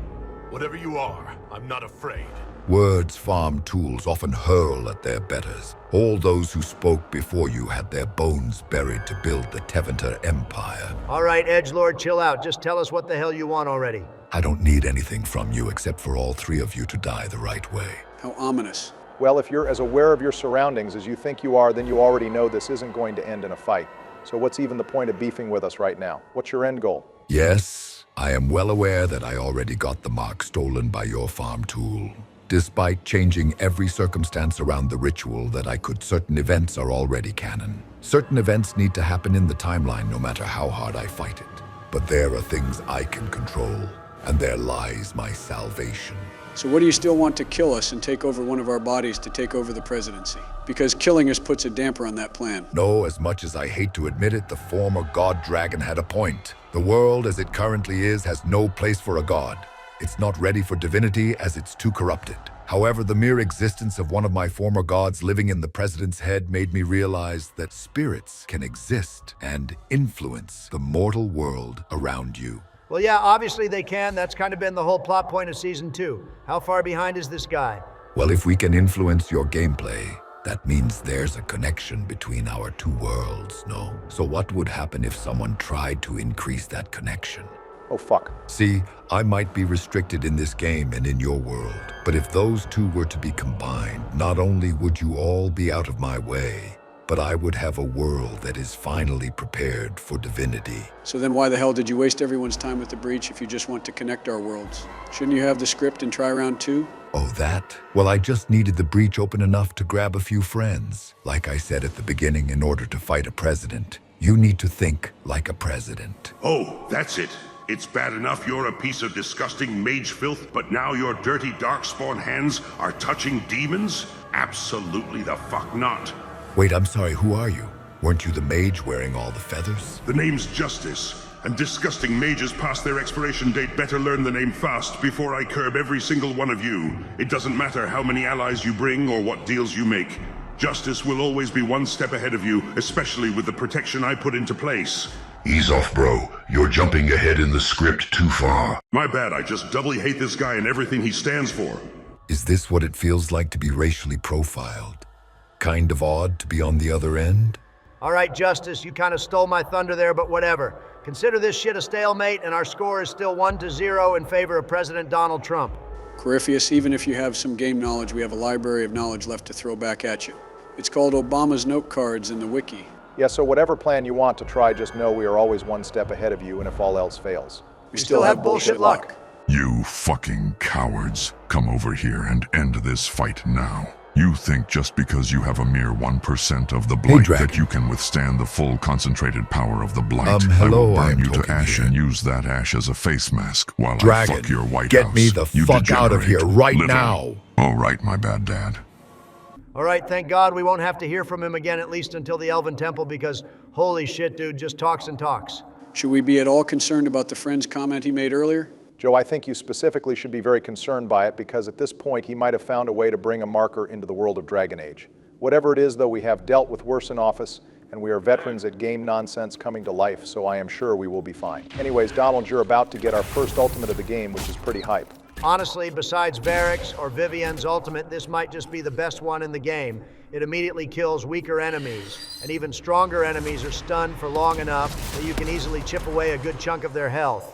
Whatever you are, I'm not afraid. Words, farm tools often hurl at their betters. All those who spoke before you had their bones buried to build the Tevinter Empire. All right, Edgelord, chill out. Just tell us what the hell you want already. I don't need anything from you except for all 3 of you to die the right way. How ominous. Well, if you're as aware of your surroundings as you think you are, then you already know this isn't going to end in a fight. So what's even the point of beefing with us right now? What's your end goal? Yes, I am well aware that I already got the mark stolen by your farm tool. Despite changing every circumstance around the ritual that I could, certain events are already canon. Certain events need to happen in the timeline no matter how hard I fight it. But there are things I can control, and there lies my salvation. So what do you still want to kill us and take over one of our bodies to take over the presidency? Because killing us puts a damper on that plan. No, as much as I hate to admit it, the former god dragon had a point. The world as it currently is has no place for a god. It's not ready for divinity as it's too corrupted. However, the mere existence of one of my former gods living in the president's head made me realize that spirits can exist and influence the mortal world around you. Well, yeah, obviously they can. That's kind of been the whole plot point of Season 2. How far behind is this guy? Well, if we can influence your gameplay, that means there's a connection between our two worlds, no? So what would happen if someone tried to increase that connection? Oh, fuck. See, I might be restricted in this game and in your world, but if those two were to be combined, not only would you all be out of my way, but I would have a world that is finally prepared for divinity. So then why the hell did you waste everyone's time with the Breech if you just want to connect our worlds? Shouldn't you have the script and try round 2? Oh, that? Well, I just needed the Breech open enough to grab a few friends. Like I said at the beginning, in order to fight a president, you need to think like a president. Oh, that's it. It's bad enough you're a piece of disgusting mage filth, but now your dirty darkspawn hands are touching demons? Absolutely the fuck not. Wait, I'm sorry, who are you? Weren't you the mage wearing all the feathers? The name's Justice, and disgusting mages past their expiration date better learn the name fast before I curb every single one of you. It doesn't matter how many allies you bring or what deals you make. Justice will always be one step ahead of you, especially with the protection I put into place. Ease off, bro. You're jumping ahead in the script too far. My bad, I just doubly hate this guy and everything he stands for. Is this what it feels like to be racially profiled? Kind of odd to be on the other end? All right, Justice, you kind of stole my thunder there, but whatever. Consider this shit a stalemate, and our score is still 1-0 in favor of President Donald Trump. Corypheus, even if you have some game knowledge, we have a library of knowledge left to throw back at you. It's called Obama's note cards in the wiki. Yeah, so whatever plan you want to try, just know we are always one step ahead of you, and if all else fails. We still have bullshit luck. You fucking cowards. Come over here and end this fight now. You think just because you have a mere 1% of the blight that you can withstand the full concentrated power of the blight. Hello, I will burn you to talking ash here. and use that ash as a face mask while Dragon, I fuck your White get House. me the You fuck out of here degenerate right liver. now. All right, my bad dad. All right, thank God we won't have to hear from him again, at least until the Elven Temple, because holy shit, dude, just talks and talks. Should we be at all concerned about the friend's comment he made earlier? Joe, I think you specifically should be very concerned by it because at this point he might have found a way to bring a marker into the world of Dragon Age. Whatever it is, though, we have dealt with worse in office, and we are veterans at game nonsense coming to life, so I am sure we will be fine. Anyways, Donald, you're about to get our first ultimate of the game, which is pretty hype. Honestly, besides Varric's or Vivienne's ultimate, this might just be the best one in the game. It immediately kills weaker enemies, and even stronger enemies are stunned for long enough that you can easily chip away a good chunk of their health.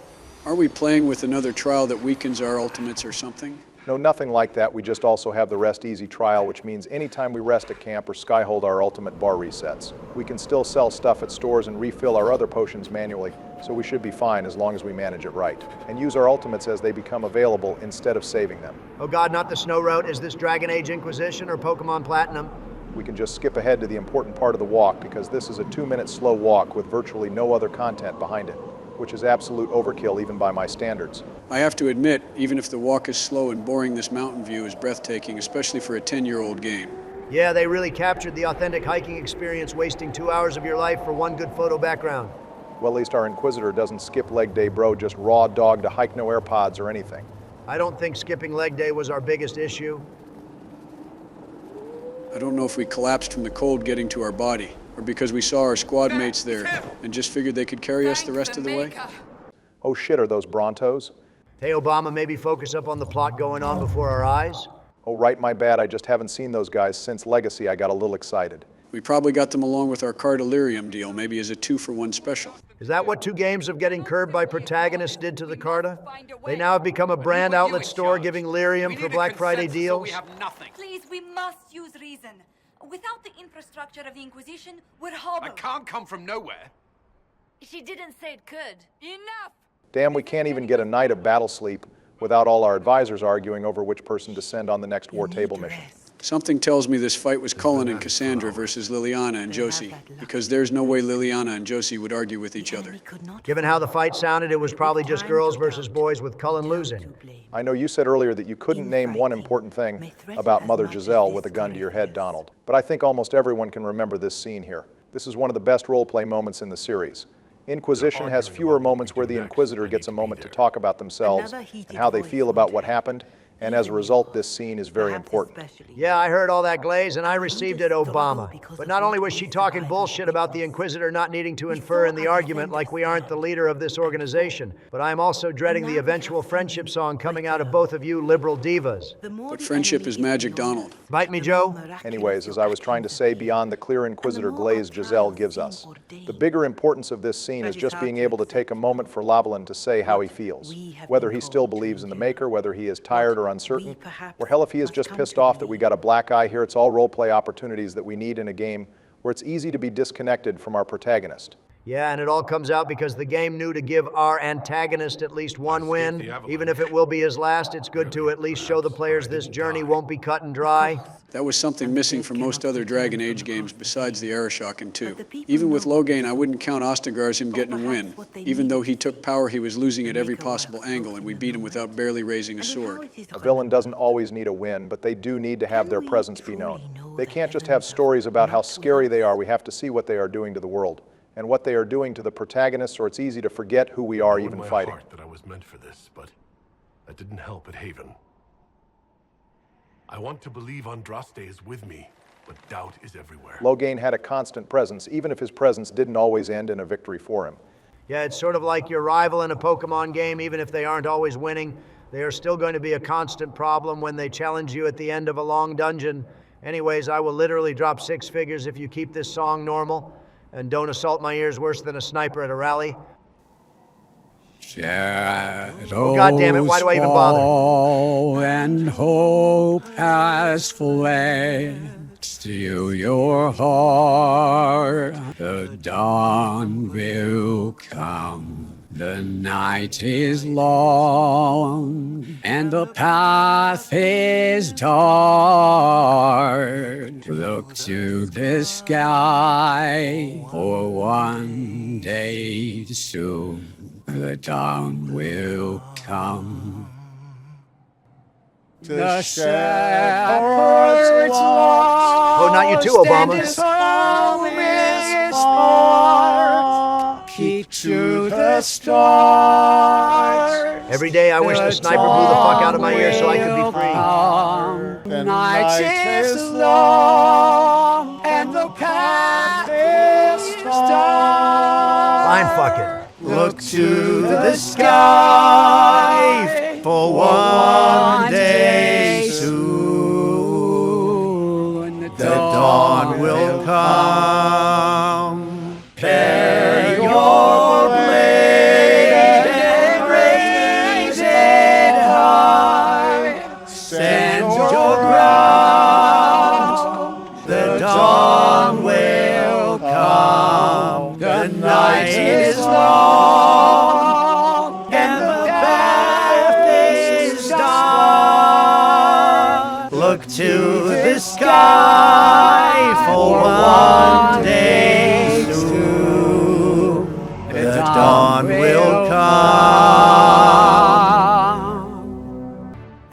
Are we playing with another trial that weakens our ultimates or something? No, nothing like that. We just also have the Rest Easy trial, which means anytime we rest at camp or skyhold, our ultimate bar resets. We can still sell stuff at stores and refill our other potions manually, so we should be fine as long as we manage it right. And use our ultimates as they become available instead of saving them. Oh God, not the Snow Road. Is this Dragon Age Inquisition or Pokemon Platinum? We can just skip ahead to the important part of the walk because this is a 2-minute slow walk with virtually no other content behind it, which is absolute overkill even by my standards. I have to admit, even if the walk is slow and boring, this mountain view is breathtaking, especially for a 10-year-old game. Yeah, they really captured the authentic hiking experience, wasting 2 hours of your life for one good photo background. Well, at least our Inquisitor doesn't skip leg day, bro, just raw dog to hike no AirPods or anything. I don't think skipping leg day was our biggest issue. I don't know if we collapsed from the cold getting to our body, or because we saw our squad mates there and just figured they could carry us the rest of the way. Oh shit, are those Brontos? Hey, Obama, maybe focus up on the plot going on before our eyes? Oh, right, my bad. I just haven't seen those guys since Legacy. I got a little excited. We probably got them along with our Cardalirium deal, maybe as a 2-for-1 special. Is that what 2 games of getting curbed by protagonists did to the Carta? They now have become a brand outlet store giving lyrium for Black Friday deals? Please, we must use reason. Without the infrastructure of the Inquisition, we're hobbled. I can't come from nowhere. She didn't say it could. Enough! Damn, we can't even get a night of battle sleep without all our advisors arguing over which person to send on the next war table mission. Something tells me this fight was Cullen and Cassandra versus Liliana and Josie, because there's no way Liliana and Josie would argue with each other. Given how the fight sounded, it was probably just girls versus boys with Cullen losing. I know you said earlier that you couldn't name one important thing about Mother Giselle with a gun to your head, Donald, but I think almost everyone can remember this scene here. This is one of the best roleplay moments in the series. Inquisition has fewer moments where the Inquisitor gets a moment to talk about themselves and how they feel about what happened, And as a result, this scene is very important. Yeah, I heard all that glaze, and I received it, Obama. But not only was she talking bullshit about the Inquisitor not needing to infer in the argument like we aren't the leader of this organization, but I'm also dreading the eventual friendship song coming out of both of you liberal divas. But friendship is magic, Donald. Bite me, Joe? Anyways, as I was trying to say, beyond the clear Inquisitor glaze Giselle gives us, the bigger importance of this scene is just being able to take a moment for Lavalin to say how he feels. Whether he still believes in the Maker, whether he is tired or uncertain, or hell, if he is just pissed off that we got a black eye here. It's all role-play opportunities that we need in a game where it's easy to be disconnected from our protagonist. Yeah, and it all comes out because the game knew to give our antagonist at least one win. Even if it will be his last, it's good to at least show the players this journey won't be cut and dry. That was something missing from most other Dragon Age games besides the Arashock in 2. Even with Loghain, I wouldn't count Ostagar's him getting a win. Even though he took power, he was losing at every possible angle, and we beat him without barely raising a sword. A villain doesn't always need a win, but they do need to have their presence be known. They can't just have stories about how scary they are. We have to see what they are doing to the world, and what they are doing to the protagonists, or it's easy to forget who we are even fighting. That I was meant for this, but that didn't help at Haven. I want to believe Andraste is with me, but doubt is everywhere. Loghain had a constant presence, even if his presence didn't always end in a victory for him. Yeah, it's sort of like your rival in a Pokemon game. Even if they aren't always winning, they are still going to be a constant problem when they challenge you at the end of a long dungeon. Anyways, I will literally drop 6 figures if you keep this song normal and don't assault my ears worse than a sniper at a rally. Shadows God damn it, why do I even bother? And hope has fled. Still your heart, the dawn will come. The night is long, and the path is dark. Look to the sky, for one day soon the dawn will come. The shepherd's lost. Oh, not you too, Obama. Keep to the stars. Every day I wish the sniper blew the fuck out of my ear so I could be free. The night is long and the path is dark. Fine, fuck it. Look to the sky for one day soon. The dawn will come. Bear your blade and raise it high. Stand your ground. The dawn will come. The night is long and the path is dark. Look to the sky for one day soon. The dawn will come.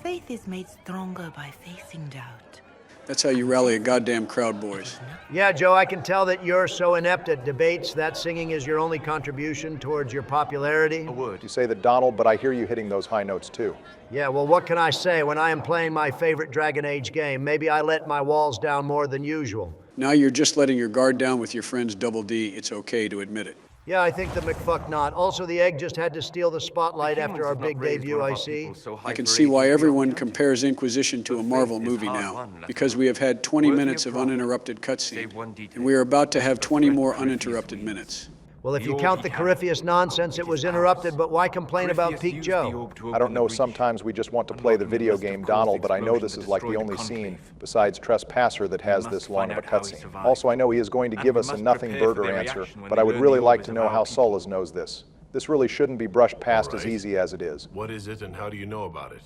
Faith is made stronger by facing doubt. That's how you rally a goddamn crowd, boys. Yeah, Joe, I can tell that you're so inept at debates that singing is your only contribution towards your popularity. A word. You say that, Donald, but I hear you hitting those high notes too. Yeah, well, what can I say when I am playing my favorite Dragon Age game? Maybe I let my walls down more than usual. Now you're just letting your guard down with your friends Double D. It's okay to admit it. Yeah, I think the McFuck not. Also, the egg just had to steal the spotlight after our big debut, I see. I can see why everyone compares Inquisition to a Marvel movie now, because we have had 20 minutes of uninterrupted cutscene, and we are about to have 20 more uninterrupted minutes. Well, if you count the Corypheus nonsense, it was interrupted, but why complain about Peak Joe? I don't know, sometimes we just want to play the video game, Donald, but I know this is like the only scene, besides Trespasser, that has this long of a cutscene. Also, I know he is going to give us a nothing burger answer, but I would really like to know how Solas knows this. This really shouldn't be brushed past as easy as it is. What is it, and how do you know about it?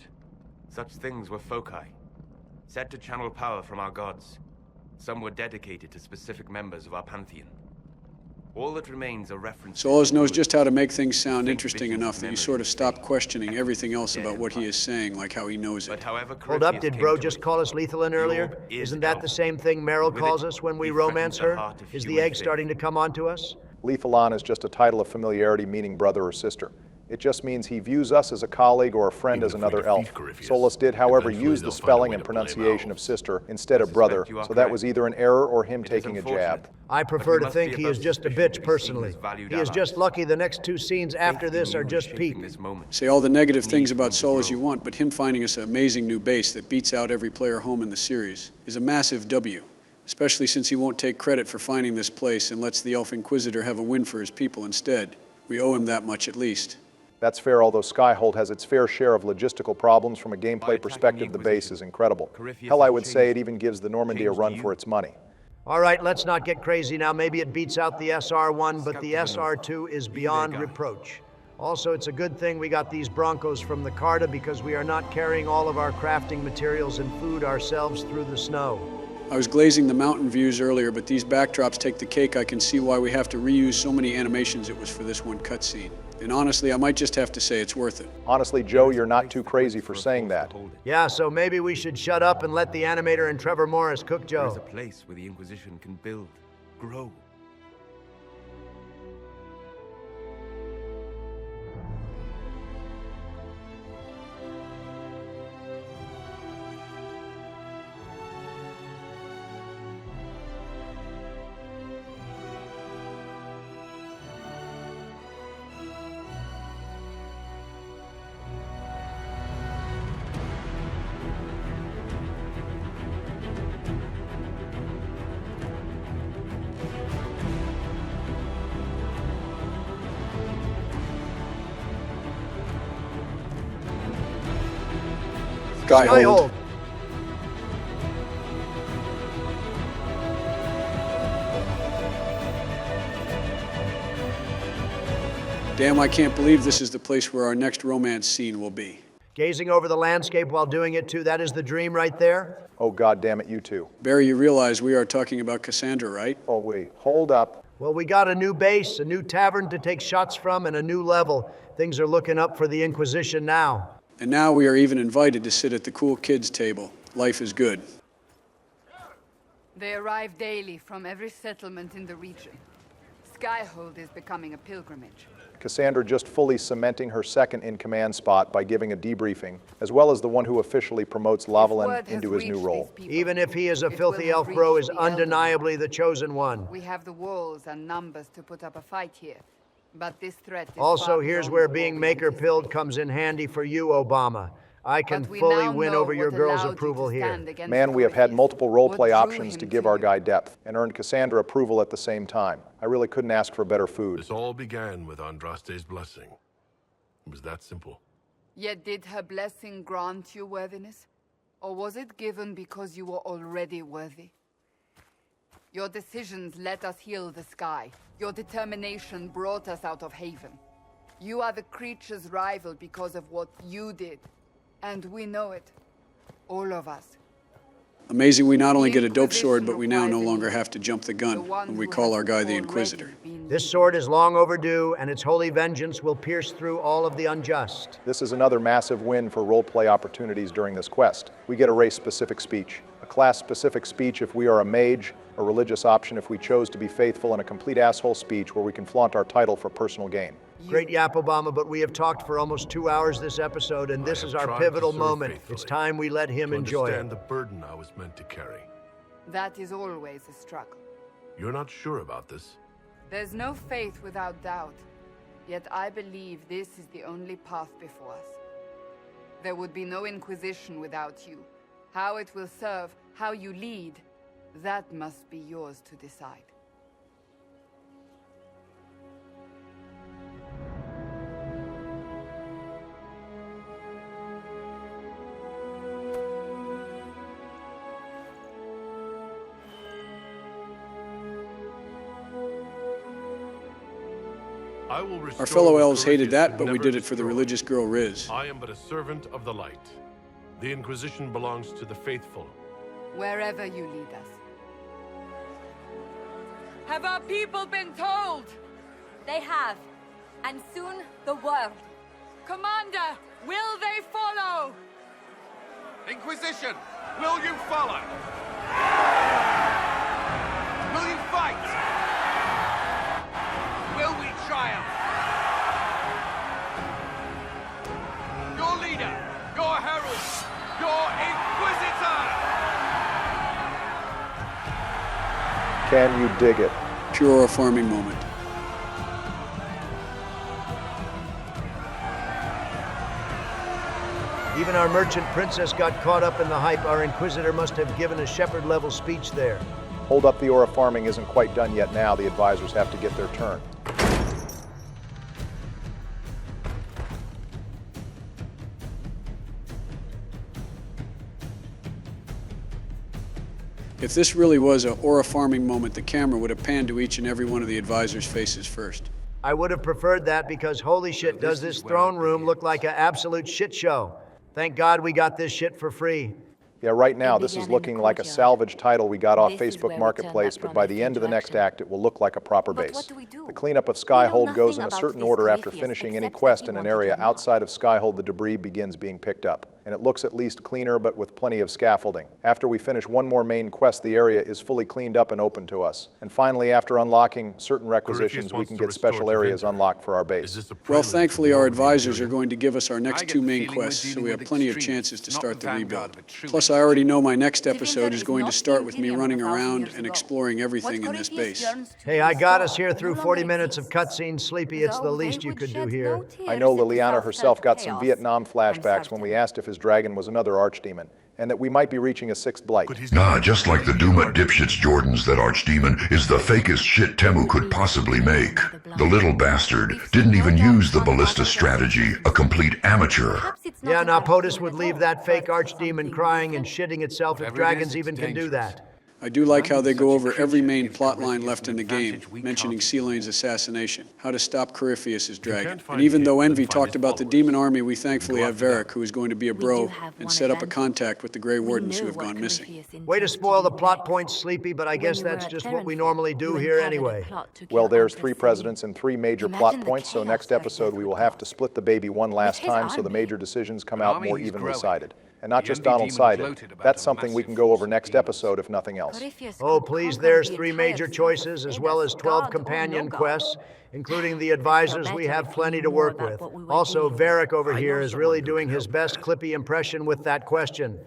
Such things were foci, said to channel power from our gods. Some were dedicated to specific members of our pantheon. All that remains are references. Solas knows just how to make things sound interesting enough that you sort of stop questioning everything else about what he is saying, like how he knows it. Hold up, did Bro just call us Lethalin earlier? Isn't that the same thing Meryl calls us when we romance her? Is the egg starting to come onto us? Lethalon is just a title of familiarity meaning brother or sister. It just means he views us as a colleague or a friend as another elf. Solus did, however, use the spelling and pronunciation of sister instead of brother, so that was either an error or him taking a jab. I prefer to think he is just a bitch personally. He is just lucky the next 2 scenes after this are just peak. Say all the negative things about Solus you want, but him finding us an amazing new base that beats out every player home in the series is a massive W. Especially since he won't take credit for finding this place and lets the Elf Inquisitor have a win for his people instead. We owe him that much at least. That's fair, although Skyhold has its fair share of logistical problems. From a gameplay perspective, the base is incredible. Hell, I would say it even gives the Normandy a run for its money. All right, let's not get crazy now. Maybe it beats out the SR-1, but the SR-2 is beyond reproach. Also, it's a good thing we got these Broncos from the Carta because we are not carrying all of our crafting materials and food ourselves through the snow. I was glazing the mountain views earlier, but these backdrops take the cake. I can see why we have to reuse so many animations it was for this one cutscene. And honestly, I might just have to say it's worth it. Honestly, Joe, you're not too crazy for saying that. Yeah, so maybe we should shut up and let the animator and Trevor Morris cook Joe. There's a place where the Inquisition can build, grow. Skyhold. Damn, I can't believe this is the place where our next romance scene will be. Gazing over the landscape while doing it too, that is the dream right there? Oh, God damn it, you two. Barry, you realize we are talking about Cassandra, right? Oh, wait, hold up. Well, we got a new base, a new tavern to take shots from, and a new level. Things are looking up for the Inquisition now. And now we are even invited to sit at the cool kids' table. Life is good. They arrive daily from every settlement in the region. Skyhold is becoming a pilgrimage. Cassandra just fully cementing her second-in-command spot by giving a debriefing, as well as the one who officially promotes Lavalin into his new role. Even if he is a filthy elf bro, is undeniably the chosen one. We have the walls and numbers to put up a fight here. But this threat is also, here's where being maker-pilled comes in handy for you, Obama. I can fully win over your girl's approval here. Man, we have had multiple roleplay options to give our guy depth, and earned Cassandra approval at the same time. I really couldn't ask for better food. This all began with Andraste's blessing. It was that simple. Yet did her blessing grant you worthiness? Or was it given because you were already worthy? Your decisions let us heal the sky. Your determination brought us out of Haven. You are the creature's rival because of what you did. And we know it. All of us. Amazing we not only get a dope sword, but we now no longer have to jump the gun when we call our guy the Inquisitor. This sword is long overdue, and its holy vengeance will pierce through all of the unjust. This is another massive win for roleplay opportunities during this quest. We get a race-specific speech, a class-specific speech if we are a mage, a religious option if we chose to be faithful, and a complete asshole speech where we can flaunt our title for personal gain. Great yap, Obama, but we have talked for almost 2 hours this episode, and this is our pivotal moment. It's time we let him enjoy it. To understand the burden I was meant to carry. That is always a struggle. You're not sure about this? There's no faith without doubt. Yet I believe this is the only path before us. There would be no Inquisition without you. How it will serve, how you lead, that must be yours to decide. Our fellow elves hated that, but we did it for the religious girl Riz. I am but a servant of the light. The Inquisition belongs to the faithful. Wherever you lead us. Have our people been told? They have. And soon, the world. Commander, will they follow? Inquisition, will you follow? Will you fight? Will we triumph? Can you dig it? Pure farming moment. Even our merchant princess got caught up in the hype. Our Inquisitor must have given a shepherd-level speech there. Hold up, the aura farming isn't quite done yet now. The advisors have to get their turn. If this really was a aura farming moment, the camera would have panned to each and every one of the advisors' faces first. I would have preferred that because holy shit, does this throne room look like an absolute shit show. Thank God we got this shit for free. Yeah, right now this is looking like a salvage title we got off Facebook Marketplace, but by the end of the next act it will look like a proper base. The cleanup of Skyhold goes in a certain order after finishing any quest in an area outside of Skyhold. The debris begins being picked up, and it looks at least cleaner but with plenty of scaffolding. After we finish one more main quest, the area is fully cleaned up and open to us. And finally, after unlocking certain requisitions, we can get special areas unlocked for our base. Well, thankfully our advisors are going to give us our next two main quests, so we have plenty of chances to start the rebuild. Plus, I already know my next episode is going to start with me running around and exploring everything in this base. Hey, I got us here through 40 minutes of cutscenes. Sleepy, it's the least you could do here. I know Liliana herself got some Vietnam flashbacks when we asked if his dragon was another archdemon, and that we might be reaching a sixth blight. Nah, just like the Duma dipshits Jordan's, that archdemon is the fakest shit Temu could possibly make. The little bastard didn't even use the ballista strategy, a complete amateur. Yeah, now POTUS would leave that fake archdemon crying and shitting itself if dragons even can do that. I do like how they go over every main plot line left in the game, mentioning Celane's assassination, how to stop Corypheus' dragon. And even though Envy talked about the demon army, we thankfully have Varric, who is going to be a bro and set up a contact with the Grey Wardens who have gone missing. Way to spoil the plot points, Sleepy, but I guess that's just what we normally do here anyway. Well, there's 3 presidents and 3 major plot points, so next episode we will have to split the baby one last time so the major decisions come out more evenly sided. And not just Donald-sided. That's something we can go over next episode, if nothing else. Oh, please, there's 3 major choices, as well as 12 companion quests, including the advisors. We have plenty to work with. Also, Varric over here is really doing his best Clippy impression with that question.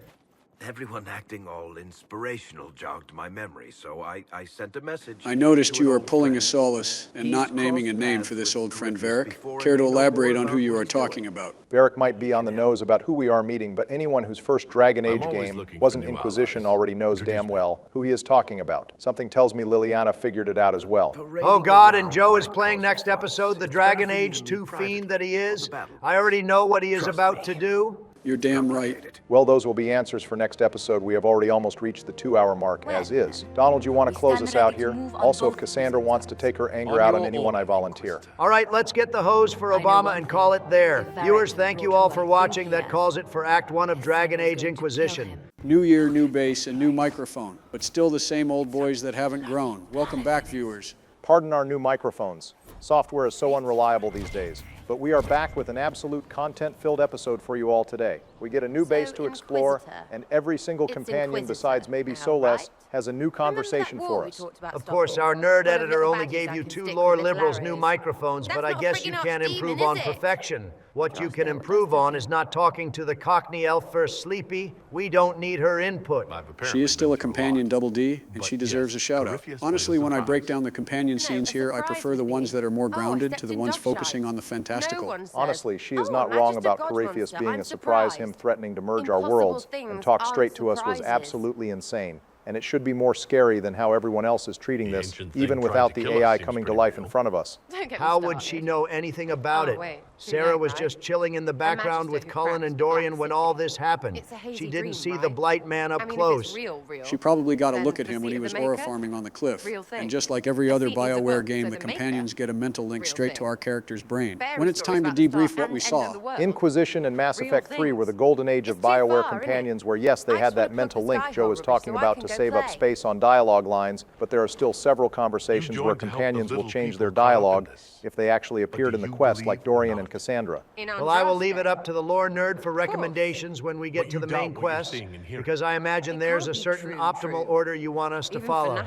Everyone acting all inspirational jogged my memory, so I sent a message. I noticed you are pulling a solace and not naming a name for this old friend Varric. Care to elaborate on who you are talking about? Varric might be on the nose about who we are meeting, but anyone whose first Dragon Age game wasn't Inquisition already knows damn well who he is talking about. Something tells me Liliana figured it out as well. Oh God, and Joe is playing next episode, the Dragon Age 2 fiend that he is. I already know what he is about to do. You're damn right. Well, those will be answers for next episode. We have already almost reached the 2-hour mark, as is. Donald, you want to close us out here? Also, if Cassandra wants to take her anger out on anyone, I volunteer. All right, let's get the hose for Obama and call it there. Viewers, thank you all for watching. That calls it for Act 1 of Dragon Age Inquisition. New year, new base, and new microphone, but still the same old boys that haven't grown. Welcome back, viewers. Pardon our new microphones. Software is so unreliable these days. But we are back with an absolute content-filled episode for you all today. We get a new base to explore, and every single companion besides maybe Soles has a new conversation for us. Of course, our nerd editor only gave you 2 lore liberals new microphones, but I guess you can't improve on perfection. What you can improve on is not talking to the Cockney elf first Sleepy. We don't need her input. She is still a companion Double D, and she deserves a shout-out. Honestly, when I break down the companion scenes here, I prefer the ones that are more grounded to the ones focusing on the fantastical. Honestly, she is not wrong about Corypheus being a surprise. Him threatening to merge our worlds and talk straight to us was absolutely insane. And it should be more scary than how everyone else is treating this, even without the AI coming to life in front of us. How would she know anything about it? Sarah was just chilling in the background with Cullen and Dorian when all this happened. She didn't see the Blight Man up close. She probably got a look at him when he was aura farming on the cliff. And just like every other BioWare game, the companions get a mental link straight to our character's brain. When it's time to debrief what we saw. Inquisition and Mass Effect 3 were the golden age of BioWare companions where, yes, they had that mental link Joe is talking about to save up space on dialogue lines, but there are still several conversations where companions will change their dialogue if they actually appeared in the quest, like Dorian and Cassandra. Well, I will leave it up to the lore nerd for recommendations when we get to the main quest, because I imagine there's a certain optimal order you want us to follow.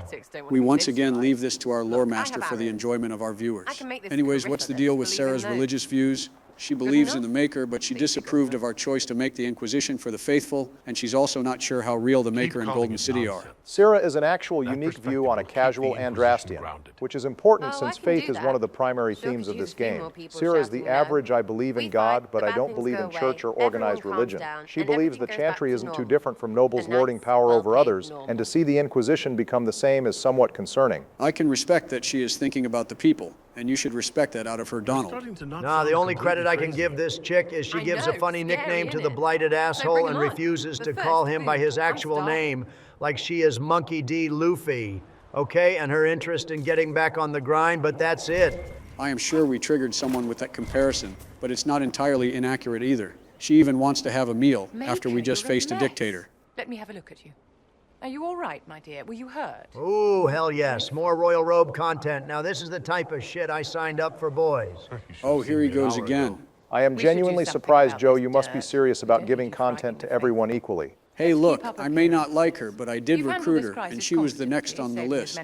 We once again leave this to our lore master for the enjoyment of our viewers. Anyways, what's the deal with Sarah's religious views? She believes in the Maker, but she disapproved of our choice to make the Inquisition for the faithful, and she's also not sure how real the Maker and Golden City are. Syrah is an actual unique view on a casual Andrastian, which is important since faith is one of the primary themes of this game. Syrah is the average I believe in God, but I don't believe in church or organized religion. She believes the Chantry isn't too different from nobles lording power over others, and to see the Inquisition become the same is somewhat concerning. I can respect that she is thinking about the people, and you should respect that out of her, Donald. Nah, the only credit I can give this chick is she gives a funny nickname to the blighted asshole and refuses to call him by his actual name, like she is Monkey D. Luffy. Okay, and her interest in getting back on the grind, but that's it. I am sure we triggered someone with that comparison, but it's not entirely inaccurate either. She even wants to have a meal after we just faced a dictator. Let me have a look at you. Are you all right, my dear? Were you hurt? Ooh, hell yes. More Royal Robe content. Now, this is the type of shit I signed up for, boys. Oh, here he goes again. I am genuinely surprised, Joe. You must be serious about giving content to everyone equally. Hey, look, I may not like her, but I did recruit her, and she was the next on the list.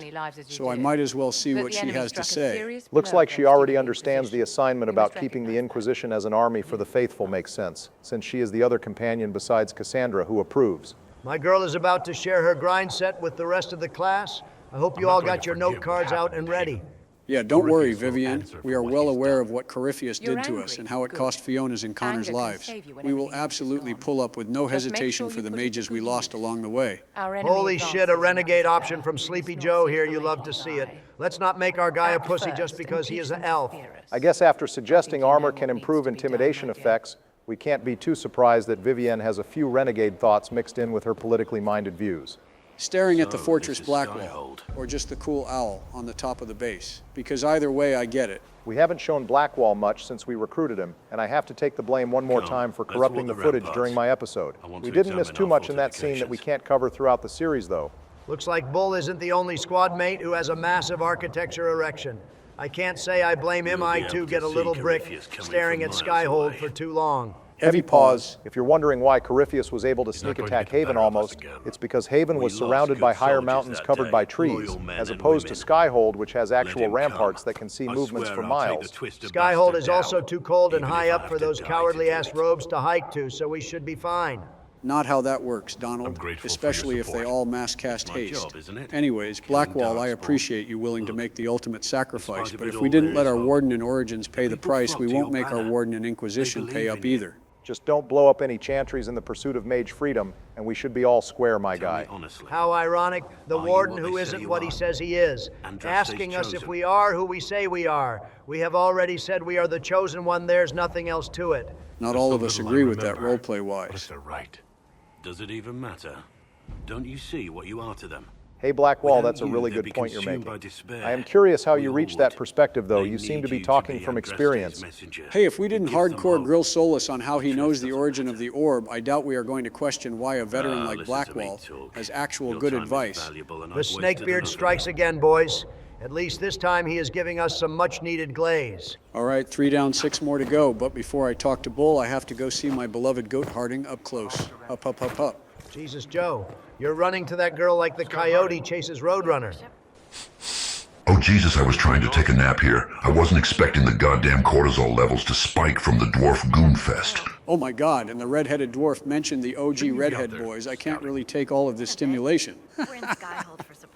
So I might as well see what she has to say. Looks like she already understands the assignment about keeping the Inquisition as an army for the faithful makes sense, since she is the other companion besides Cassandra who approves. My girl is about to share her grind set with the rest of the class. I hope you all got your note cards out and ready. Yeah, don't worry, Vivienne. We are well aware of what Corypheus did to us and how it cost Fiona's and Connor's lives. We will absolutely pull up with no hesitation for the mages we lost along the way. Holy shit, a renegade option from Sleepy Joe here. You love to see it. Let's not make our guy a pussy just because he is an elf. I guess after suggesting armor can improve intimidation effects, we can't be too surprised that Vivienne has a few renegade thoughts mixed in with her politically minded views. Staring at the Fortress Blackwall, or just the cool owl on the top of the base, because either way I get it. We haven't shown Blackwall much since we recruited him, and I have to take the blame one more time for corrupting the footage during my episode. We didn't miss too much in that scene that we can't cover throughout the series, though. Looks like Bull isn't the only squad mate who has a massive architecture erection. I can't say I blame him. I too get a little brick staring at Skyhold for too long. Heavy pause. If you're wondering why Corypheus was able to sneak attack Haven almost, it's because Haven was surrounded by higher mountains covered by trees, as opposed to Skyhold, which has actual ramparts that can see movements for miles. Skyhold is also too cold and high up for those cowardly-ass robes to hike to, so we should be fine. Not how that works, Donald, especially if they all mass cast haste. Anyways, Blackwall, I appreciate you willing to make the ultimate sacrifice, but if we didn't let our Warden and Origins pay the price, we won't make our Warden and Inquisition pay up either. Just don't blow up any chantries in the pursuit of mage freedom, and we should be all square, my guy. How ironic, the Warden who isn't what he says he is, asking us if we are who we say we are. We have already said we are the chosen one, there's nothing else to it. Not all of us agree with that roleplay-wise. Right. Does it even matter? Don't you see what you are to them? Hey, Blackwall, that's a really good point you're making. I am curious how you reached that perspective, though. You seem to be talking from experience. Hey, if we didn't hardcore grill Solus on how he knows the origin of the orb, I doubt we are going to question why a veteran like Blackwall has actual good advice. The Snakebeard strikes again, boys. At least this time he is giving us some much-needed glaze. All right, 3 down, 6 more to go. But before I talk to Bull, I have to go see my beloved goat Harding up close. Up, up, up, up. Jesus, Joe, you're running to that girl like the coyote chases Roadrunner. Oh, Jesus, I was trying to take a nap here. I wasn't expecting the goddamn cortisol levels to spike from the dwarf goon fest. Oh my God, and the red-headed dwarf mentioned the OG redhead boys. I can't really take all of this stimulation.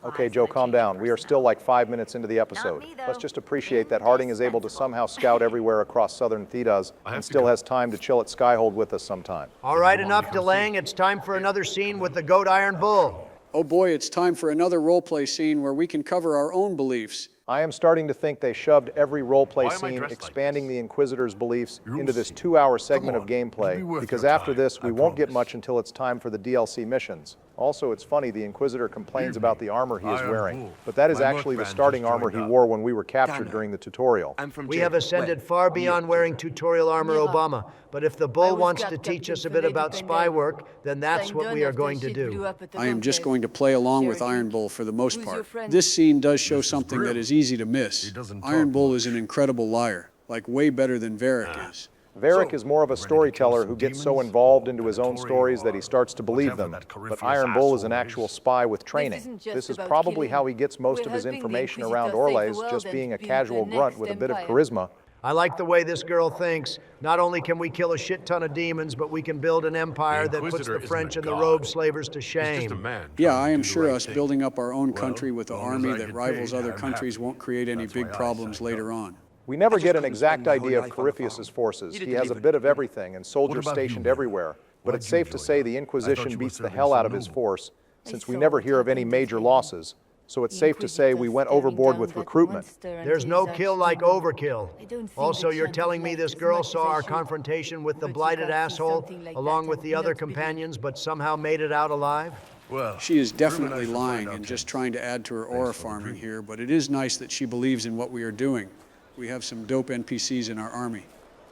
Okay, Joe, calm down. We are still like 5 minutes into the episode. Let's just appreciate that Harding is able to somehow scout everywhere across southern Thedas and still has time to chill at Skyhold with us sometime. All right, enough delaying. It's time for another scene with the Goat Iron Bull. Oh boy, it's time for another roleplay scene where we can cover our own beliefs. I am starting to think they shoved every roleplay scene expanding the Inquisitor's beliefs into this 2-hour segment of gameplay, because after this, we won't get much until it's time for the DLC missions. Also, it's funny, the Inquisitor complains about the armor he is wearing, but that is actually the starting armor he wore when we were captured during the tutorial. We have ascended far beyond wearing tutorial armor, Obama, but if the Bull wants to teach us a bit about spy work, then that's what we are going to do. I am just going to play along with Iron Bull for the most part. This scene does show something that is easy to miss. Iron Bull is an incredible liar, like way better than Varric is. Varric is more of a storyteller who gets so involved into his own stories that he starts to believe them, but Iron Bull is an actual spy with training. This is probably how he gets most of his information around Orlais, just being a casual grunt with a bit of charisma. I like the way this girl thinks. Not only can we kill a shit ton of demons, but we can build an empire that puts the French and the robe slavers to shame. Yeah, I am sure us building up our own country with an army that rivals other countries won't create any big problems later on. We never get an exact idea of Corypheus's forces. He has a bit of everything and soldiers stationed everywhere. But it's safe to say the Inquisition beats the hell out of his force, since we never hear of any major losses. So it's safe to say we went overboard with recruitment. There's no kill like overkill. Also, you're telling me this girl saw our confrontation with the blighted asshole, along with the other companions, but somehow made it out alive? Well, she is definitely lying and just trying to add to her aura farming here, but it is nice that she believes in what we are doing. We have some dope NPCs in our army.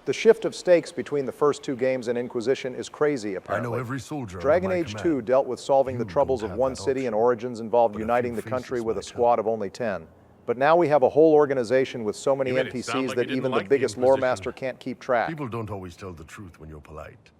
The shift of stakes between the first two games and Inquisition is crazy, apparently. I know every soldier. Dragon Age 2 dealt with solving the troubles of one city, and Origins involved uniting the country with a squad of only 10. But now we have a whole organization with so many NPCs that even the biggest lore master can't keep track. People don't always tell the truth when you're polite.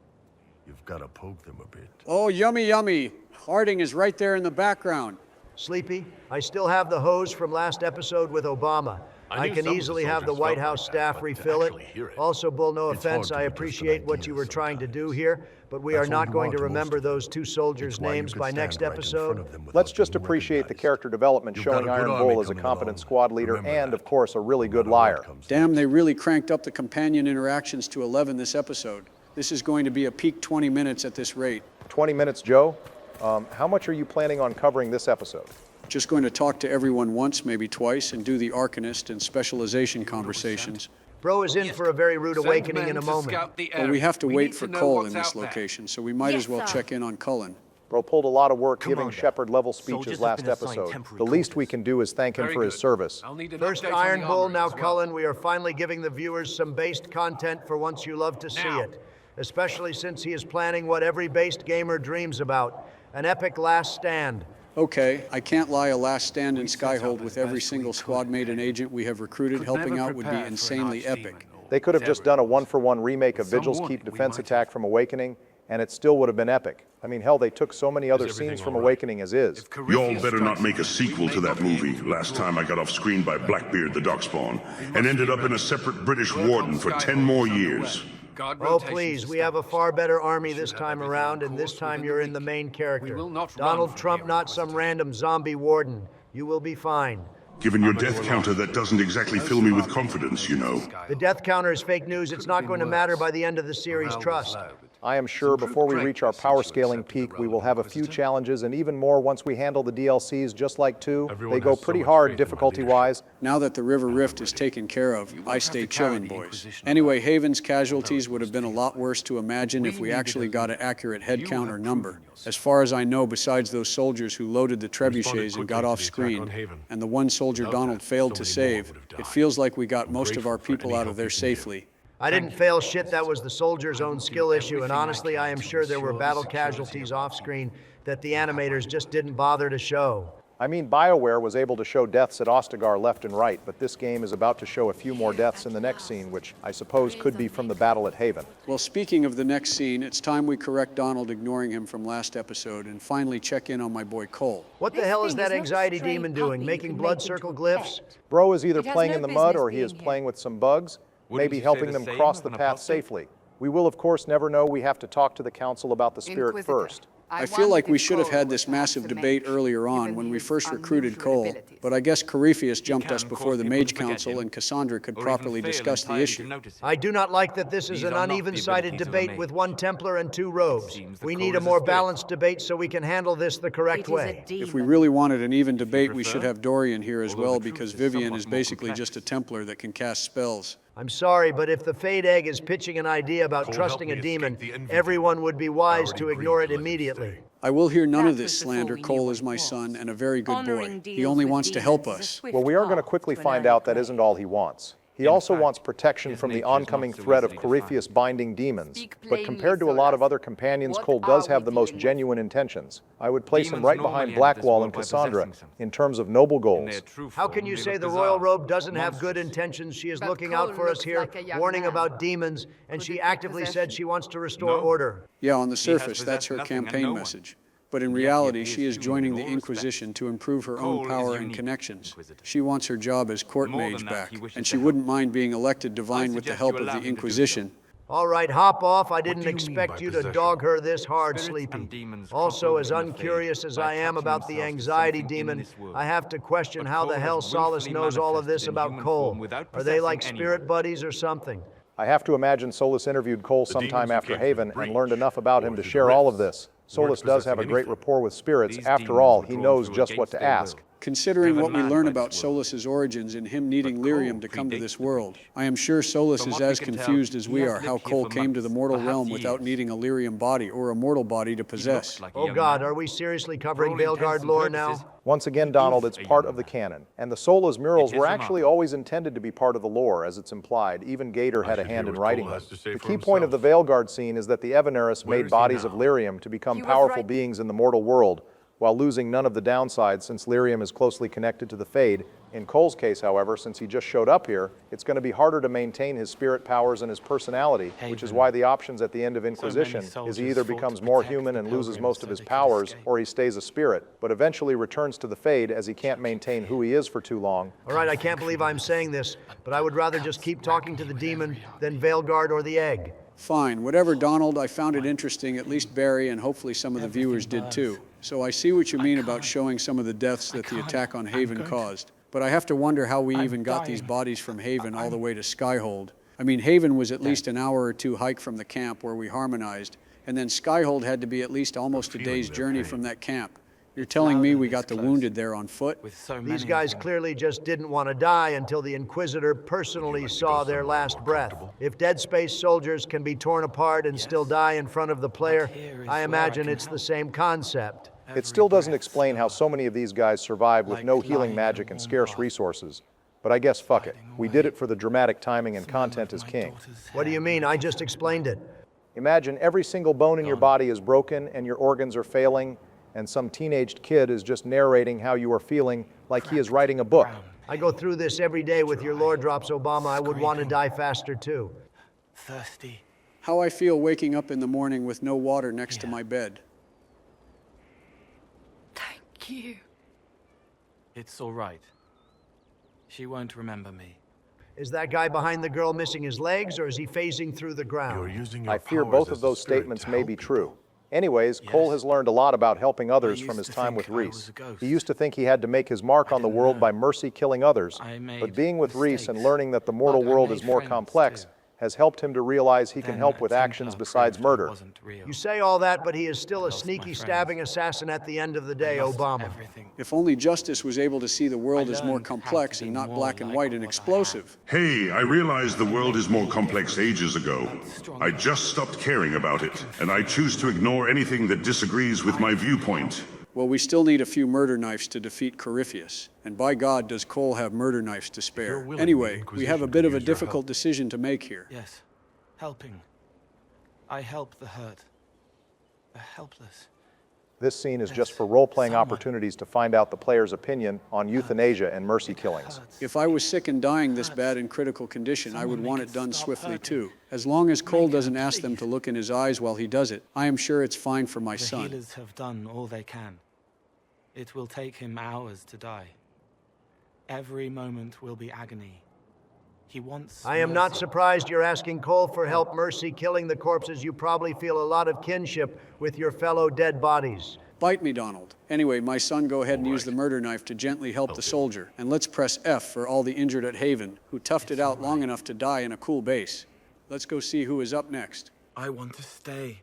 You've got to poke them a bit. Oh, yummy, yummy. Harding is right there in the background. Sleepy, I still have the hose from last episode with Obama. I can easily have the White House staff refill it. Also, Bull, no offense, I appreciate what you were trying to do here, but we are not going to remember those two soldiers' names by next episode. Let's just appreciate the character development showing Iron Bull as a competent squad leader and, of course, a really good liar. Damn, they really cranked up the companion interactions to 11 this episode. This is going to be a peak 20 minutes at this rate. 20 minutes, Joe? How much are you planning on covering this episode? Just going to talk to everyone once, maybe twice, and do the Arcanist and specialization conversations. Bro is in for a very rude awakening in a moment. Well, we have to wait for Cole in this location, so we might as well check in on Cullen. Bro pulled a lot of work giving Shepard-level speeches last episode. The least we can do is thank him for his service. First Iron Bull, now Cullen. We are finally giving the viewers some based content for once you love to see it. Especially since he is planning what every based gamer dreams about. An epic last stand. Okay, I can't lie, a last stand in Skyhold with every single squad mate and agent we have recruited helping out would be insanely epic. They could have just done a one-for-one remake of Vigil's Keep defense attack from Awakening, and it still would have been epic. I mean, hell, they took so many other scenes from Awakening as is. Y'all better not make a sequel to that movie. Last time I got off screen by Blackbeard the Darkspawn, and ended up in a separate British warden for 10 more years. Oh, please, we have a far better army this time around, and this time you're in the main character. Donald Trump, not some random zombie warden. You will be fine. Given your death counter, that doesn't exactly fill me with confidence, you know. The death counter is fake news. It's not going to matter by the end of the series, trust. I am sure before we reach our power scaling peak, we will have a few challenges and even more once we handle the DLCs just like 2. They go pretty hard difficulty-wise. Now that the River Rift is taken care of, I stay chillin', boys. Anyway, Haven's casualties would have been a lot worse to imagine if we actually got an accurate head count or number. As far as I know, besides those soldiers who loaded the trebuchets and got off screen, and the one soldier Donald failed to save, it feels like we got most of our people out of there safely. I didn't fail shit, that was the soldier's own skill issue, and honestly, I am sure there were battle casualties off-screen that the animators just didn't bother to show. I mean, BioWare was able to show deaths at Ostagar left and right, but this game is about to show a few more deaths in the next scene, which I suppose could be from the battle at Haven. Well, speaking of the next scene, it's time we correct Donald ignoring him from last episode and finally check in on my boy Cole. What the hell is that anxiety demon doing, making blood circle glyphs? Bro is either playing in the mud or he is playing with some bugs, maybe helping them cross the path safely. We will, of course, never know. We have to talk to the council about the spirit first. I feel like we should have had this massive debate earlier on when we first recruited Cole, but I guess Corypheus jumped us before the Mage Council and Cassandra could properly discuss the issue. I do not like that this is an uneven-sided debate with one Templar and 2 robes. We need a more balanced debate so we can handle this the correct way. If we really wanted an even debate, we should have Dorian here as well, because Vivian is basically just a Templar that can cast spells. I'm sorry, but if the Fade Egg is pitching an idea about trusting a demon, everyone would be wise to ignore it immediately. I will hear none of this slander. Cole is my son and a very good boy. He only wants to help us. Well, we are going to quickly find out that isn't all he wants. He also wants protection from the oncoming threat of Corypheus binding demons. But compared to a lot of other companions, Cole does have the most genuine intentions. I would place him right behind Blackwall and Cassandra in terms of noble goals. How can you say the Royal Robe doesn't have good intentions? She is looking out for us here, warning about demons, and she actively said she wants to restore order. Yeah, on the surface, that's her campaign message. But in reality, she is joining the Inquisition to improve her own power and connections. She wants her job as court mage back, and she wouldn't mind being elected divine with the help of the Inquisition. All right, hop off. I didn't expect you to dog her this hard, Sleepy. Also, as uncurious as I am about the anxiety demon, I have to question how the hell Solus knows all of this about Cole. Are they like spirit buddies or something? I have to imagine Solus interviewed Cole sometime after Haven and learned enough about him to share all of this. Solus does have a great rapport with spirits. After all, he knows just what to ask. Considering what we learn about Solus's origins and him needing lyrium to come to this world, I am sure Solus is as confused as we are how Cole came to the mortal realm without needing a lyrium body or a mortal body to possess. Oh God, are we seriously covering Veilguard lore now? Once again, Donald, it's part of the canon. And the Sola's murals were actually always intended to be part of the lore, as it's implied. Even Gator had a hand in writing them. The key point of the Veilguard scene is that the Evaneris made bodies of lyrium to become powerful beings in the mortal world, while losing none of the downsides since lyrium is closely connected to the Fade. In Cole's case, however, since he just showed up here, it's going to be harder to maintain his spirit powers and his personality, which is why the options at the end of Inquisition is he either becomes more human and loses most of his powers, or he stays a spirit, but eventually returns to the Fade as he can't maintain who he is for too long. All right, I can't believe I'm saying this, but I would rather just keep talking to the demon than Veilguard or the egg. Fine, whatever, Donald. I found it interesting, at least Barry, and hopefully some of the viewers did too. So I see what you mean about showing some of the deaths that the attack on Haven caused. But I have to wonder how we even got these bodies from Haven all the way to Skyhold. I mean, Haven was at least an hour or two hike from the camp where we harmonized, and then Skyhold had to be at least almost a day's journey from that camp. You're telling me we got the wounded there on foot? These guys clearly just didn't want to die until the Inquisitor personally saw their last breath. If Dead Space soldiers can be torn apart and still die in front of the player, I imagine it's the same concept. It still doesn't explain how so many of these guys survived with no healing magic and scarce resources. But I guess fuck it. We did it for the dramatic timing and content is king. What do you mean? I just explained it. Imagine every single bone in your body is broken and your organs are failing, and some teenaged kid is just narrating how you are feeling like he is writing a book. I go through this every day with your lore drops, Obama. I would want to die faster too. Thirsty. How I feel waking up in the morning with no water next to my bed. Thank you. It's all right. She won't remember me. Is that guy behind the girl missing his legs, or is he phasing through the ground? I fear both of those statements may be true. Anyways, Cole has learned a lot about helping others from his time with Reese. He used to think he had to make his mark on the world by mercy killing others, but being with Reese and learning that the mortal world is more complex has helped him to realize he can help with actions besides murder. You say all that, but he is still a sneaky stabbing assassin at the end of the day, Obama. If only Justice was able to see the world as more complex and not black and white and explosive. Hey, I realized the world is more complex ages ago. I just stopped caring about it, and I choose to ignore anything that disagrees with my viewpoint. Well, we still need a few murder knives to defeat Corypheus. And by God, does Cole have murder knives to spare. Anyway, we have a bit of a difficult decision to make here. Yes, helping. I help the hurt, the helpless. This scene is just for role-playing opportunities to find out the player's opinion on euthanasia and mercy killings. If I was sick and dying this bad in critical condition, I would want it done swiftly too. As long as Cole doesn't ask them to look in his eyes while he does it, I am sure it's fine for my son. The healers have done all they can. It will take him hours to die. Every moment will be agony. He wants I am not surprised you're asking Cole for help mercy killing the corpses. You probably feel a lot of kinship with your fellow dead bodies. Bite me, Donald. Anyway, my son, go ahead and use the murder knife to gently help the soldier. And let's press F for all the injured at Haven, who toughed it out long enough to die in a cool base. Let's go see who is up next. I want to stay.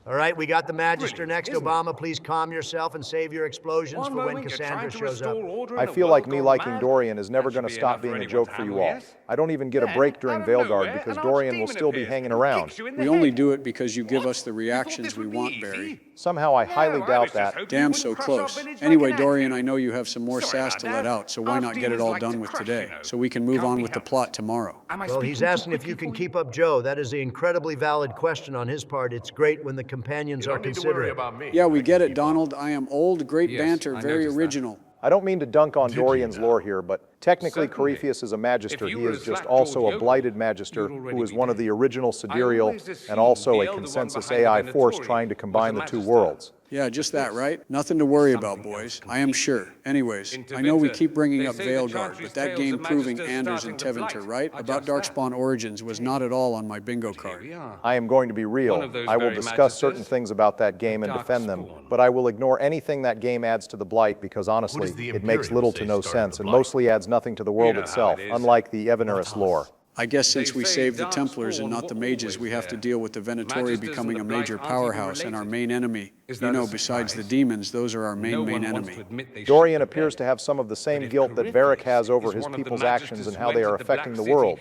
All right, we got the Magister next. Obama, please calm yourself and save your explosions for when Cassandra shows up. I feel like me liking Dorian is never going to stop being a joke for you all. I don't even get a break during Veilguard because Dorian will still be hanging around. We only do it because you give us the reactions we want, Barry. Somehow I highly doubt that. Damn so close. Anyway, Dorian, I know you have some more sass to let out, so why not get it all done with today, so we can move on with the plot tomorrow? Well, he's asking if you can keep up Joe. That is an incredibly valid question on his part. It's great when the companions are considerate. Yeah, we get it, Donald. I am old, great banter, very original. I don't mean to dunk on Dorian's lore here, but technically Corypheus is a Magister. He is just also a blighted Magister who is one of the original Sidereal and also a consensus AI force trying to combine the two worlds. Yeah, just that, right? Nothing to worry about, boys. I am sure. Anyways, I know we keep bringing up Veilguard, but that game proving Anders and Tevinter, right? About Darkspawn Origins was not at all on my bingo card. I am going to be real. I will discuss certain things about that game and defend them, but I will ignore anything that game adds to the Blight because honestly, it makes little to no sense and mostly adds nothing to the world itself, unlike the Evaneris lore. I guess since we saved the Templars and not the mages, we have to deal with the Venatori becoming a major powerhouse and our main enemy. You know, besides the demons, those are our main enemy. Dorian appears to have some of the same guilt that Varric has over his people's actions and how they are affecting the world.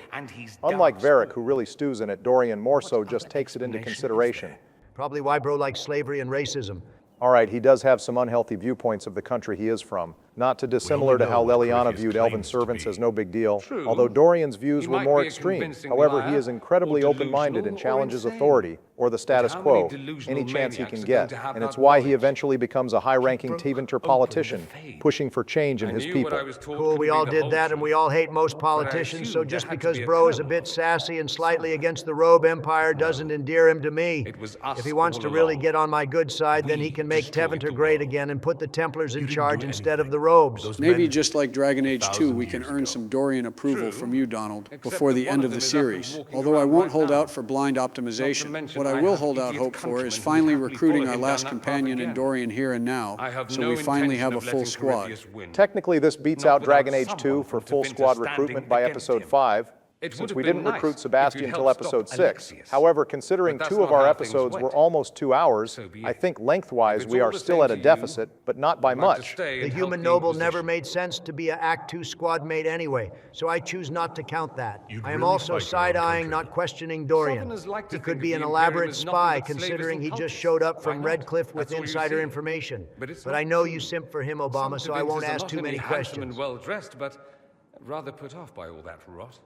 Unlike Varric, who really stews in it, Dorian more so just takes it into consideration. Probably why bro likes slavery and racism. All right, he does have some unhealthy viewpoints of the country he is from. Not too dissimilar to how Leliana viewed elven servants as no big deal, although Dorian's views were more extreme. However, he is incredibly open-minded and challenges authority, or the status quo, any chance he can get, and it's why he eventually becomes a high-ranking Tevinter politician, pushing for change in his people. Cool, we all did that, and we all hate most politicians, so just because bro is a bit sassy and slightly against the Robe Empire doesn't endear him to me. If he wants to really get on my good side, then he can make Tevinter great again and put the Templars in charge instead of the robes. Maybe just like Dragon Age 2, we can earn some Dorian approval from you, Donald, before the end of the series. Although I won't hold out for blind optimization. What I will hold out hope for is finally recruiting our last companion in Dorian here and now, so we finally have a full squad. Technically, this beats out Dragon Age 2 for full squad recruitment by episode 5, since we didn't recruit Sebastian until episode 6. However, considering 2 of our episodes were almost 2 hours, I think lengthwise we are still at a deficit, but not by much. The human noble never made sense to be an Act 2 squad mate anyway, so I choose not to count that. I am also side-eyeing, not questioning Dorian. He could be an elaborate spy, considering he just showed up from Redcliffe with insider information. But I know you simp for him, Obama, so I won't ask too many questions. Well-dressed, but rather put off by all that rot.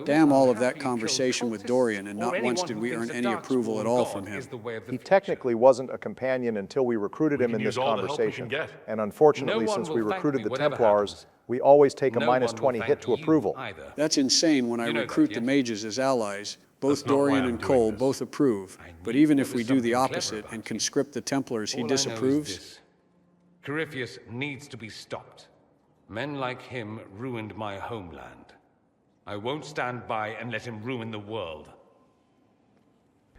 Damn all of that conversation with Dorian, and not once did we earn any approval at all from him. He technically wasn't a companion until we recruited him in this conversation. And unfortunately, since we recruited the Templars, we always take a -20 hit to approval. That's insane when I recruit the mages as allies. Both Dorian and Cole both approve. But even if we do the opposite and conscript the Templars, he disapproves. Corypheus needs to be stopped. Men like him ruined my homeland. I won't stand by and let him ruin the world.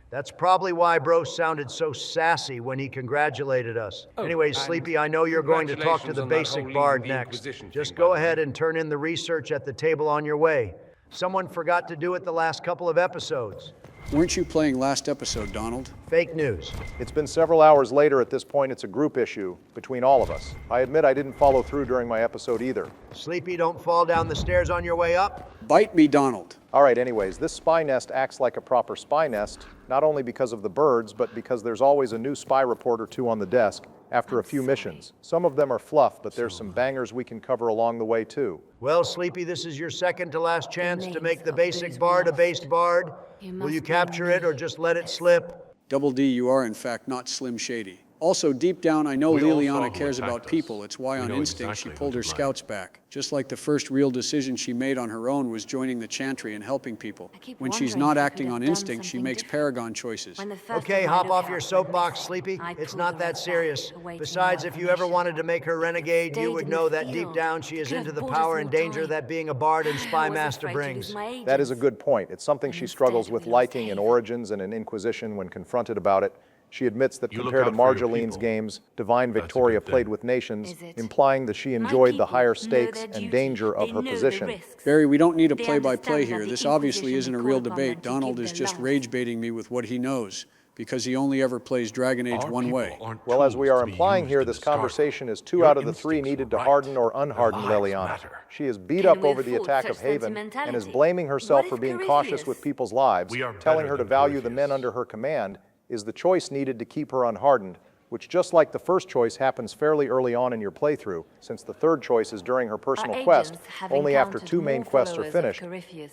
That's probably why bro sounded so sassy when he congratulated us. Anyways, Sleepy, I know you're going to talk to the basic bard next. Just go ahead and turn in the research at the table on your way. Someone forgot to do it the last couple of episodes. Weren't you playing last episode, Donald? Fake news. It's been several hours later at this point. It's a group issue between all of us. I admit I didn't follow through during my episode either. Sleepy, don't fall down the stairs on your way up. Bite me, Donald. All right, anyways, this spy nest acts like a proper spy nest, not only because of the birds, but because there's always a new spy report or 2 on the desk after a few missions. Some of them are fluff, but there's some bangers we can cover along the way too. Well, Sleepy, this is your second to last chance to make the basic bard a based bard. Will you capture it or just let it slip? Double D, you are in fact not Slim Shady. Also, deep down, I know Leliana cares about people. It's why on instinct she pulled her scouts back. Just like the first real decision she made on her own was joining the Chantry and helping people. When she's not acting on instinct, she makes Paragon choices. Okay, hop off your soapbox, Sleepy. It's not that serious. Besides, if you ever wanted to make her renegade, you would know that deep down she is into the power and danger that being a bard and spy master brings. That is a good point. It's something she struggles with liking in Origins and in Inquisition when confronted about it. She admits that compared to Marjolaine's games, Divine Victoria played with nations, implying that she enjoyed the higher stakes and danger of her position. Barry, we don't need a play-by-play here. This obviously isn't a real debate. Donald is just rage-baiting me with what he knows, because he only ever plays Dragon Age one way. Well, as we are implying here, this conversation is 2 out of the 3 needed to harden or unharden Leliana. She is beat up over the attack of Haven and is blaming herself for being cautious with people's lives, telling her to value the men under her command, is the choice needed to keep her unhardened, which just like the first choice happens fairly early on in your playthrough, since the third choice is during her personal quest, only after 2 main quests are finished.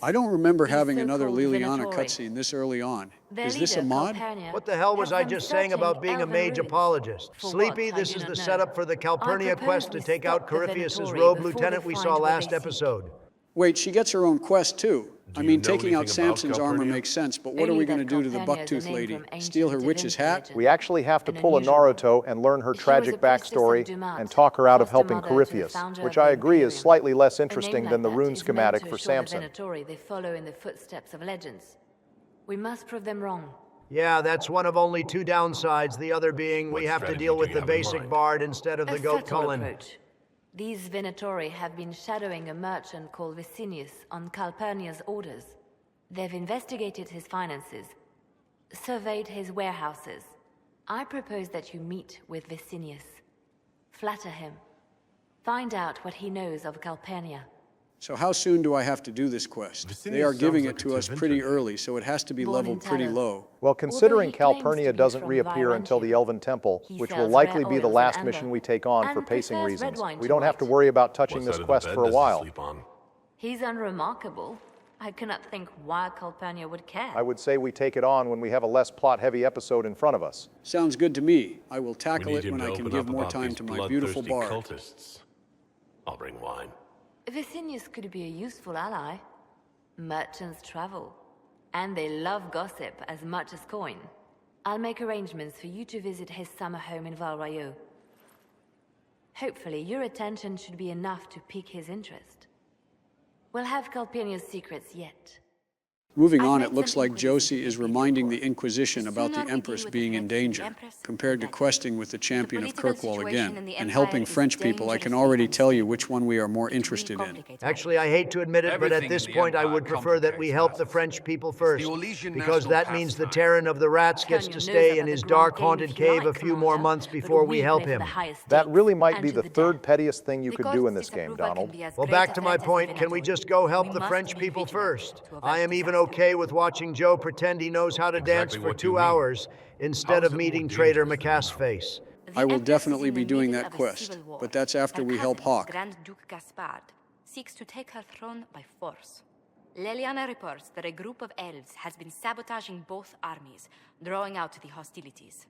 I don't remember having another Leliana cutscene this early on. Is this a mod? What the hell was I just saying about being a mage apologist? Sleepy, this is the setup for the Calpurnia quest to take out Corypheus' rogue lieutenant we saw last episode. Wait, she gets her own quest, too. I you mean, know taking out anything about Samson's armor Calpurnia? makes sense, but what are we going to do to the bucktooth lady? Steal her witch's hat? We actually have to pull a Naruto and learn her tragic backstory and talk her out of helping Corypheus, which I agree is slightly less interesting than the rune schematic for Samson. They follow in the footsteps of legends. We must prove them wrong. Yeah, that's one of only two downsides, the other being we have to deal with the basic bard instead of the goat Cullen. Approach. These Venatori have been shadowing a merchant called Vicinius on Calpurnia's orders. They've investigated his finances, surveyed his warehouses. I propose that you meet with Vicinius. Flatter him. Find out what he knows of Calpurnia. So how soon do I have to do this quest? They are giving it to us pretty early, so it has to be leveled pretty low. Well, considering Calpurnia doesn't reappear until the Elven Temple, which will likely be the last mission we take on for pacing reasons, we don't have to worry about touching this quest for a while. He's unremarkable. I cannot think why Calpurnia would care. I would say we take it on when we have a less plot-heavy episode in front of us. Sounds good to me. I will tackle it when I can give more time to my beautiful bard. Cultists. I'll bring wine. Vicinius could be a useful ally. Merchants travel, and they love gossip as much as coin. I'll make arrangements for you to visit his summer home in Val Royeaux. Hopefully, your attention should be enough to pique his interest. We'll have Calpurnia's secrets yet. Moving on, it looks like Josie is reminding the Inquisition about the Empress being in danger. Compared to questing with the champion of Kirkwall again, and helping French people, I can already tell you which one we are more interested in. Actually, I hate to admit it, but at this point I would prefer that we help the French people first, because that means the Terran of the Rats gets to stay in his dark, haunted cave a few more months before we help him. That really might be the third pettiest thing you could do in this game, Donald. Well, back to my point, can we just go help the French people first? I am even okay with watching Joe pretend he knows how to dance for 2 hours instead of meeting Traitor McCassface. I will definitely be doing that quest, but that's after we help Hawk. Grand Duke Gaspard seeks to take her throne by force. Leliana reports that a group of elves has been sabotaging both armies, drawing out the hostilities.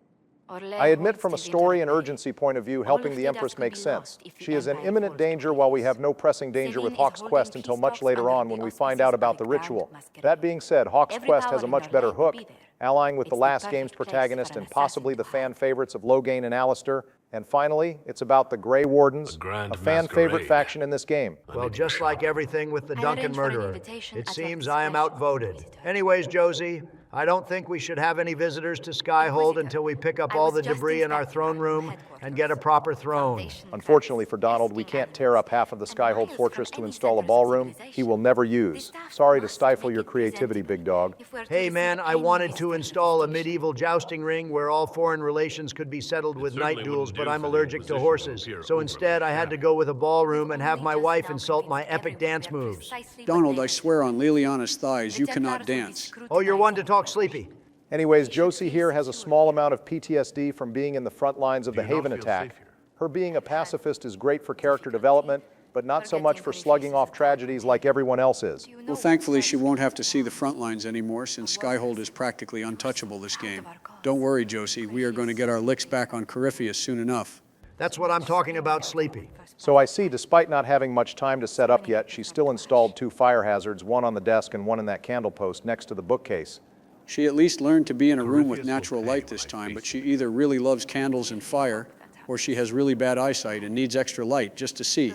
I admit from a story and urgency point of view, helping the Empress makes sense. She is in imminent danger while we have no pressing danger with Hawk's quest until much later on when we find out about the ritual. That being said, Hawk's quest has a much better hook, allying with the last game's protagonist and possibly the fan favorites of Loghain and Alistair. And finally, it's about the Grey Wardens, a fan favorite faction in this game. Well, just like everything with the Duncan murderer, it seems I am outvoted. Anyways, Josie, I don't think we should have any visitors to Skyhold until we pick up all the debris in our throne room and get a proper throne. Unfortunately for Donald, we can't tear up half of the Skyhold fortress to install a ballroom he will never use. Sorry to stifle your creativity, big dog. Hey man, I wanted to install a medieval jousting ring where all foreign relations could be settled with night duels, but I'm allergic to horses. So instead, I had to go with a ballroom and have my wife insult my epic dance moves. Donald, I swear on Leliana's thighs, you cannot dance. Oh, you're one to talk sleepy. Anyways, Josie here has a small amount of PTSD from being in the front lines of the Haven attack. Her being a pacifist is great for character development, but not so much for slugging off tragedies like everyone else is. Well, thankfully, she won't have to see the front lines anymore since Skyhold is practically untouchable this game. Don't worry, Josie. We are going to get our licks back on Corypheus soon enough. That's what I'm talking about, Sleepy. So I see, despite not having much time to set up yet, she still installed 2 fire hazards, one on the desk and one in that candle post next to the bookcase. She at least learned to be in a room with natural light this time, but she either really loves candles and fire, or she has really bad eyesight and needs extra light just to see.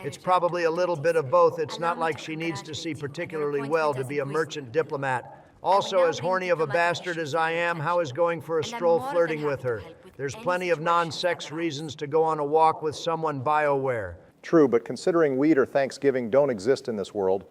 It's probably a little bit of both. It's not like she needs to see particularly well to be a merchant diplomat. Also, as horny of a bastard as I am, how is going for a stroll flirting with her? There's plenty of non-sex reasons to go on a walk with someone BioWare. True, but considering weed or Thanksgiving don't exist in this world,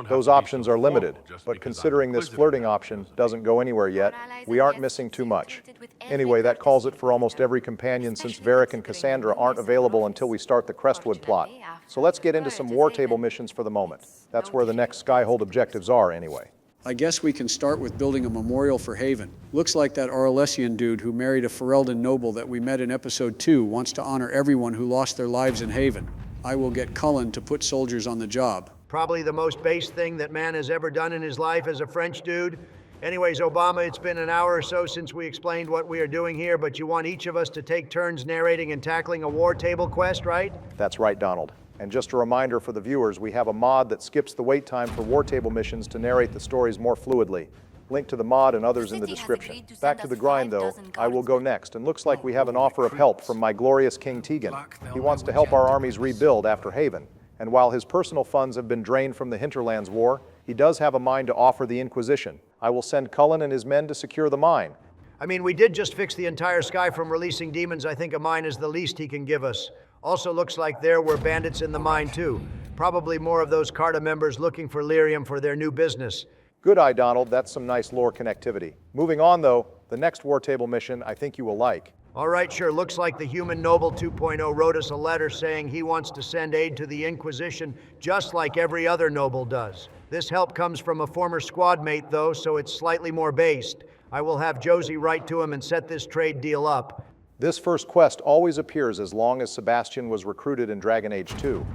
those options are limited. But considering this flirting option doesn't go anywhere yet, we aren't missing too much. Anyway, that calls it for almost every companion since Varric and Cassandra aren't available until we start the Crestwood plot. So let's get into some war table missions for the moment. That's where the next Skyhold objectives are anyway. I guess we can start with building a memorial for Haven. Looks like that Arlesian dude who married a Ferelden noble that we met in episode 2 wants to honor everyone who lost their lives in Haven. I will get Cullen to put soldiers on the job. Probably the most base thing that man has ever done in his life as a French dude. Anyways, Obama, it's been an hour or so since we explained what we are doing here, but you want each of us to take turns narrating and tackling a war table quest, right? That's right, Donald. And just a reminder for the viewers, we have a mod that skips the wait time for war table missions to narrate the stories more fluidly. Link to the mod and others in the description. Back to the grind though, I will go next, and looks like we have an offer of help from my glorious King Tegan. He wants to help our armies rebuild after Haven, and while his personal funds have been drained from the Hinterlands War, he does have a mine to offer the Inquisition. I will send Cullen and his men to secure the mine. I mean, we did just fix the entire sky from releasing demons. I think a mine is the least he can give us. Also looks like there were bandits in the mine too. Probably more of those Carta members looking for lyrium for their new business. Good eye, Donald. That's some nice lore connectivity. Moving on though, the next war table mission I think you will like. All right, sure. Looks like the Human Noble 2.0 wrote us a letter saying he wants to send aid to the Inquisition just like every other noble does. This help comes from a former squad mate though, so it's slightly more based. I will have Josie write to him and set this trade deal up. This first quest always appears as long as Sebastian was recruited in Dragon Age 2.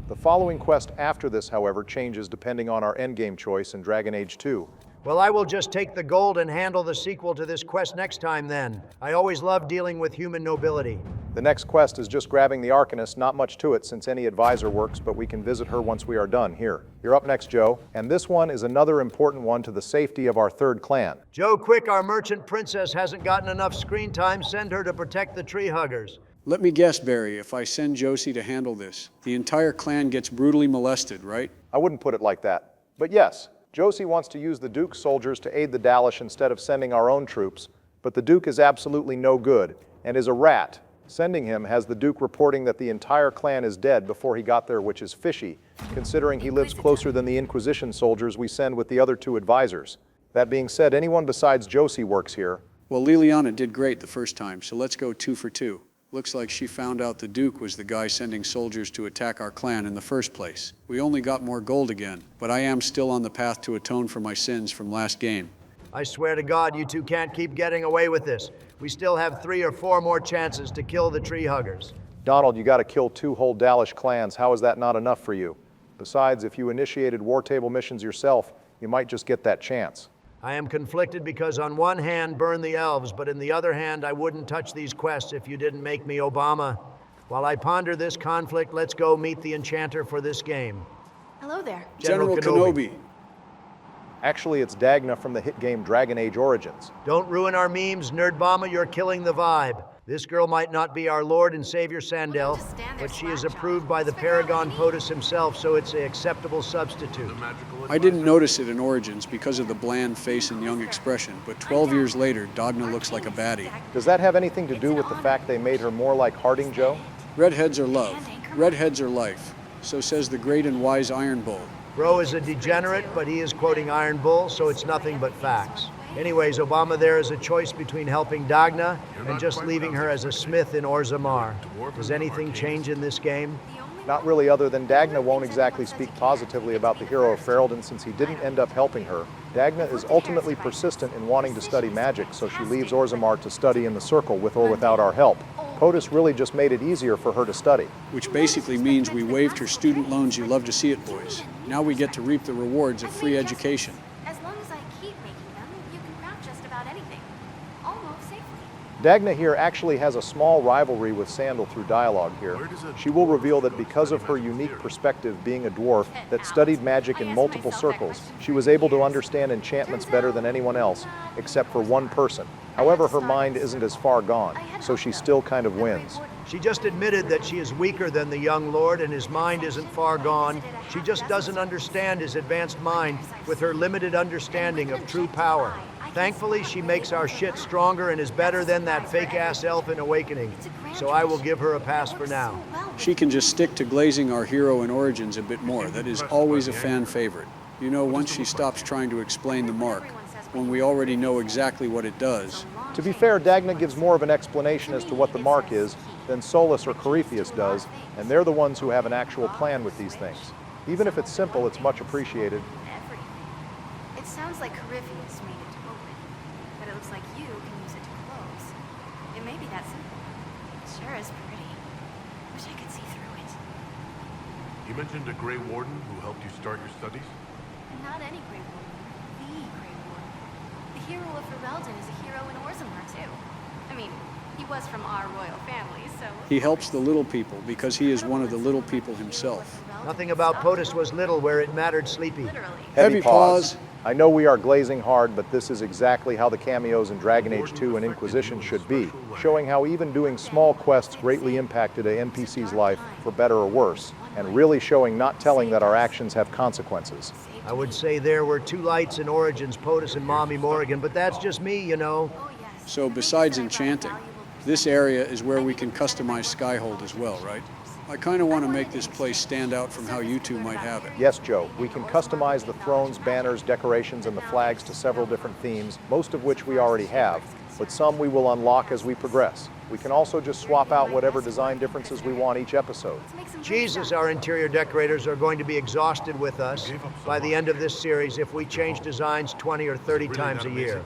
The following quest after this, however, changes depending on our endgame choice in Dragon Age 2. Well, I will just take the gold and handle the sequel to this quest next time then. I always love dealing with human nobility. The next quest is just grabbing the Arcanist, not much to it since any advisor works, but we can visit her once we are done. Here. You're up next, Joe, and this one is another important one to the safety of our third clan. Joe, quick, our merchant princess hasn't gotten enough screen time. Send her to protect the tree huggers. Let me guess, Barry, if I send Josie to handle this, the entire clan gets brutally molested, right? I wouldn't put it like that. But yes, Josie wants to use the Duke's soldiers to aid the Dalish instead of sending our own troops, but the Duke is absolutely no good and is a rat. Sending him has the Duke reporting that the entire clan is dead before he got there, which is fishy, considering he lives closer than the Inquisition soldiers we send with the other two advisors. That being said, anyone besides Josie works here. Well, Liliana did great the first time, so let's go 2 for 2. Looks like she found out the Duke was the guy sending soldiers to attack our clan in the first place. We only got more gold again, but I am still on the path to atone for my sins from last game. I swear to God, you two can't keep getting away with this. We still have 3 or 4 more chances to kill the tree huggers. Donald, you gotta kill 2 whole Dalish clans. How is that not enough for you? Besides, if you initiated war table missions yourself, you might just get that chance. I am conflicted because on one hand, burn the elves, but in the other hand, I wouldn't touch these quests if you didn't make me Obama. While I ponder this conflict, let's go meet the enchanter for this game. Hello there. General Kenobi. Actually, it's Dagna from the hit game Dragon Age Origins. Don't ruin our memes, Nerdbama, you're killing the vibe. This girl might not be our Lord and Savior Sandel, but she is approved by the Paragon POTUS himself, so it's an acceptable substitute. I didn't notice it in Origins because of the bland face and young expression, but 12 years later, Dagna looks like a baddie. Does that have anything to do with the fact they made her more like Harding, Joe? Redheads are love. Redheads are life. So says the great and wise Iron Bull. Bro is a degenerate, but he is quoting Iron Bull, so it's nothing but facts. Anyways, Obama, there is a choice between helping Dagna and just leaving her as a smith in Orzammar. Does anything change in this game? Not really, other than Dagna won't exactly speak positively about the hero of Ferelden since he didn't end up helping her. Dagna is ultimately persistent in wanting to study magic, so she leaves Orzammar to study in the Circle with or without our help. POTUS really just made it easier for her to study. Which basically means we waived her student loans. You love to see it, boys. Now we get to reap the rewards of free education. As long as I keep making them, you can craft just about anything. Almost safely. Dagna here actually has a small rivalry with Sandal through dialogue here. She will reveal that because of her unique perspective being a dwarf that studied magic in multiple circles, she was able to understand enchantments better than anyone else, except for one person. However, her mind isn't as far gone, so she still kind of wins. She just admitted that she is weaker than the young lord and his mind isn't far gone. She just doesn't understand his advanced mind with her limited understanding of true power. Thankfully, she makes our shit stronger and is better than that fake-ass elf in Awakening, so I will give her a pass for now. She can just stick to glazing our hero in Origins a bit more. That is always a fan favorite. You know, once she stops trying to explain the mark, when we already know exactly what it does. To be fair, Dagna gives more of an explanation as to what the mark is than Solus or Corypheus does, and they're the ones who have an actual plan with these things. Even if it's simple, it's much appreciated. It sounds like Corypheus made it to open, but it looks like you can use it to close. It may be that simple. It sure is pretty. Wish I could see through it. You mentioned a Grey Warden who helped you start your studies? Not any Grey Warden. The Grey Warden. The hero of Ferelden is a hero in Orzammar, too. I mean, He was from our royal family, so... He helps the little people because he is one of the little people himself. Nothing about POTUS was little where it mattered, Sleepy. Heavy pause. I know we are glazing hard, but this is exactly how the cameos in Dragon Age 2 and Inquisition should be, showing how even doing small quests greatly impacted a NPC's life, for better or worse, and really showing not telling that our actions have consequences. I would say there were two lights in Origins, POTUS and Mommy Morrigan, but that's just me, you know. So besides enchanting, this area is where we can customize Skyhold as well, right? I kind of want to make this place stand out from how you two might have it. Yes, Joe. We can customize the thrones, banners, decorations, and the flags to several different themes, most of which we already have, but some we will unlock as we progress. We can also just swap out whatever design differences we want each episode. Jesus, our interior decorators are going to be exhausted with us by the end of this series if we change designs 20 or 30 times a year.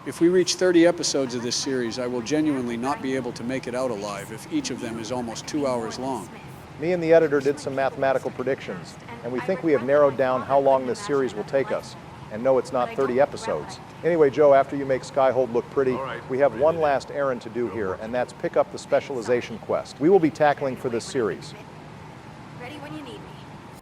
If we reach 30 episodes of this series, I will genuinely not be able to make it out alive if each of them is almost 2 hours long. Me and the editor did some mathematical predictions, and we think we have narrowed down how long this series will take us. And no, it's not 30 episodes. Anyway, Joe, after you make Skyhold look pretty, we have one last errand to do here, and that's pick up the specialization quest we will be tackling for this series. Ready when you need me.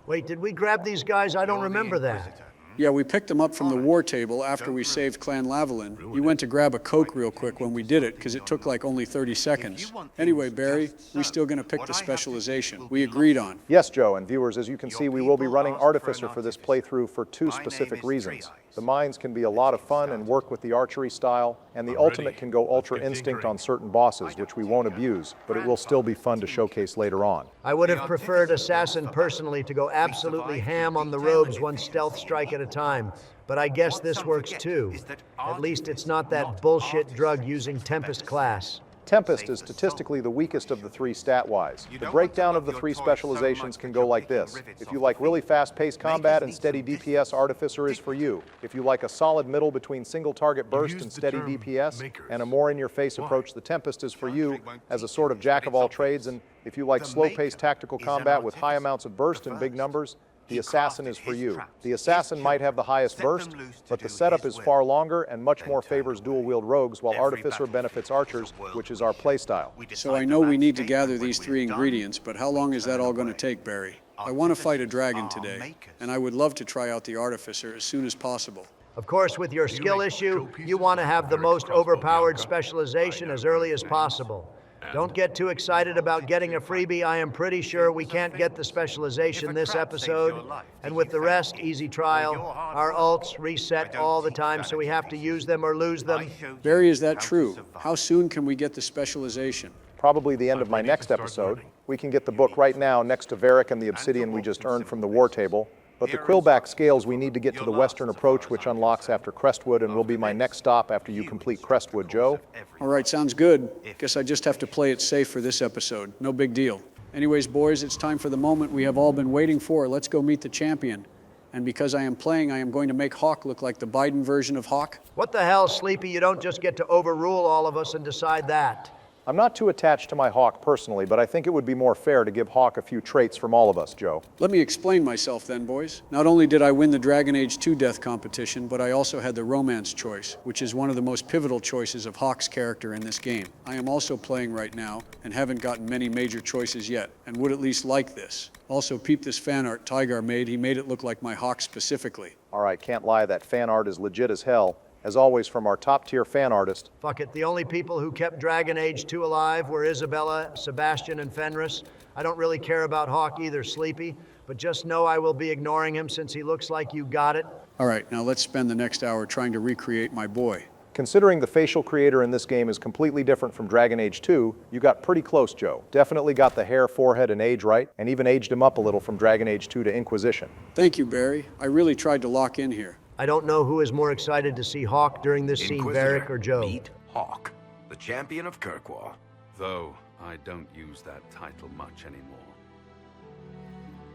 Wait, did we grab these guys? I don't remember that. Yeah, we picked them up from the war table after we saved Clan Lavalin. You went to grab a Coke real quick when we did it, because it took like only 30 seconds. Anyway, Barry, we still gonna pick the specialization we agreed on. Yes, Joe, and viewers, as you can see, we will be running Artificer for this playthrough for two specific reasons. The mines can be a lot of fun and work with the archery style, and the ultimate can go Ultra Instinct on certain bosses, which we won't abuse, but it will still be fun to showcase later on. I would have preferred Assassin personally to go absolutely ham on the robes one stealth strike at a time, but I guess this works too. At least it's not that bullshit drug-using Tempest class. Tempest is statistically the weakest of the three stat-wise. The breakdown of the three specializations can go like this. If you like really fast-paced combat and steady DPS, Artificer is for you. If you like a solid middle between single-target burst and steady DPS, and a more in-your-face approach, the Tempest is for you as a sort of jack-of-all-trades. And if you like slow-paced tactical combat with high amounts of burst and big numbers, the Assassin is for you. The Assassin might have the highest burst, but the setup is far longer and much more favors dual-wield rogues, while Artificer benefits archers, which is our playstyle. So I know we need to gather these three ingredients, but how long is that all going to take, Barry? I want to fight a dragon today, and I would love to try out the Artificer as soon as possible. Of course, with your skill issue, you want to have the most overpowered specialization as early as possible. Don't get too excited about getting a freebie. I am pretty sure we can't get the specialization this episode. And with the rest, easy trial. Our ults reset all the time, so we have to use them or lose them. Barry, is that true? How soon can we get the specialization? Probably the end of my next episode. We can get the book right now next to Varric and the obsidian we just earned from the war table. But the Quillback scales we need to get to the western approach, which unlocks after Crestwood and will be my next stop after you complete Crestwood, Joe. All right, sounds good. Guess I just have to play it safe for this episode. No big deal. Anyways, boys, it's time for the moment we have all been waiting for. Let's go meet the champion. And because I am playing, I am going to make Hawk look like the Biden version of Hawk. What the hell, Sleepy? You don't just get to overrule all of us and decide that. I'm not too attached to my Hawk personally, but I think it would be more fair to give Hawk a few traits from all of us, Joe. Let me explain myself then, boys. Not only did I win the Dragon Age 2 death competition, but I also had the romance choice, which is one of the most pivotal choices of Hawk's character in this game. I am also playing right now, and haven't gotten many major choices yet, and would at least like this. Also, peep this fan art Tygar made. He made it look like my Hawk specifically. All right, can't lie, that fan art is legit as hell. As always, from our top-tier fan artist. Fuck it, the only people who kept Dragon Age 2 alive were Isabella, Sebastian, and Fenris. I don't really care about Hawk either, Sleepy, but just know I will be ignoring him since he looks like you got it. All right, now let's spend the next hour trying to recreate my boy. Considering the facial creator in this game is completely different from Dragon Age 2, you got pretty close, Joe. Definitely got the hair, forehead, and age right, and even aged him up a little from Dragon Age 2 to Inquisition. Thank you, Barry. I really tried to lock in here. I don't know who is more excited to see Hawk during this scene, Varric or Joe. Meet Hawk, the champion of Kirkwall. Though I don't use that title much anymore.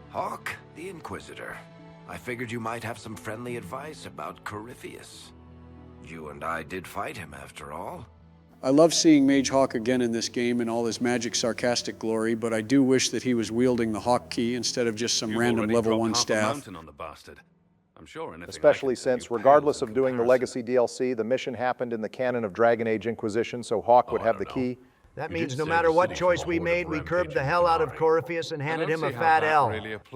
Hawk, the Inquisitor. I figured you might have some friendly advice about Corypheus. You and I did fight him, after all. I love seeing Mage Hawk again in this game in all his magic sarcastic glory, but I do wish that he was wielding the Hawk key instead of just some random level 1 staff. On the bastard. I'm sure especially since, regardless of doing the Legacy DLC, the mission happened in the canon of Dragon Age Inquisition, so Hawk would have the key. That You means did no save matter the what city choice from a we horde made, of we curbed the rampaging hell out of Mire. Corypheus and handed him a fat L.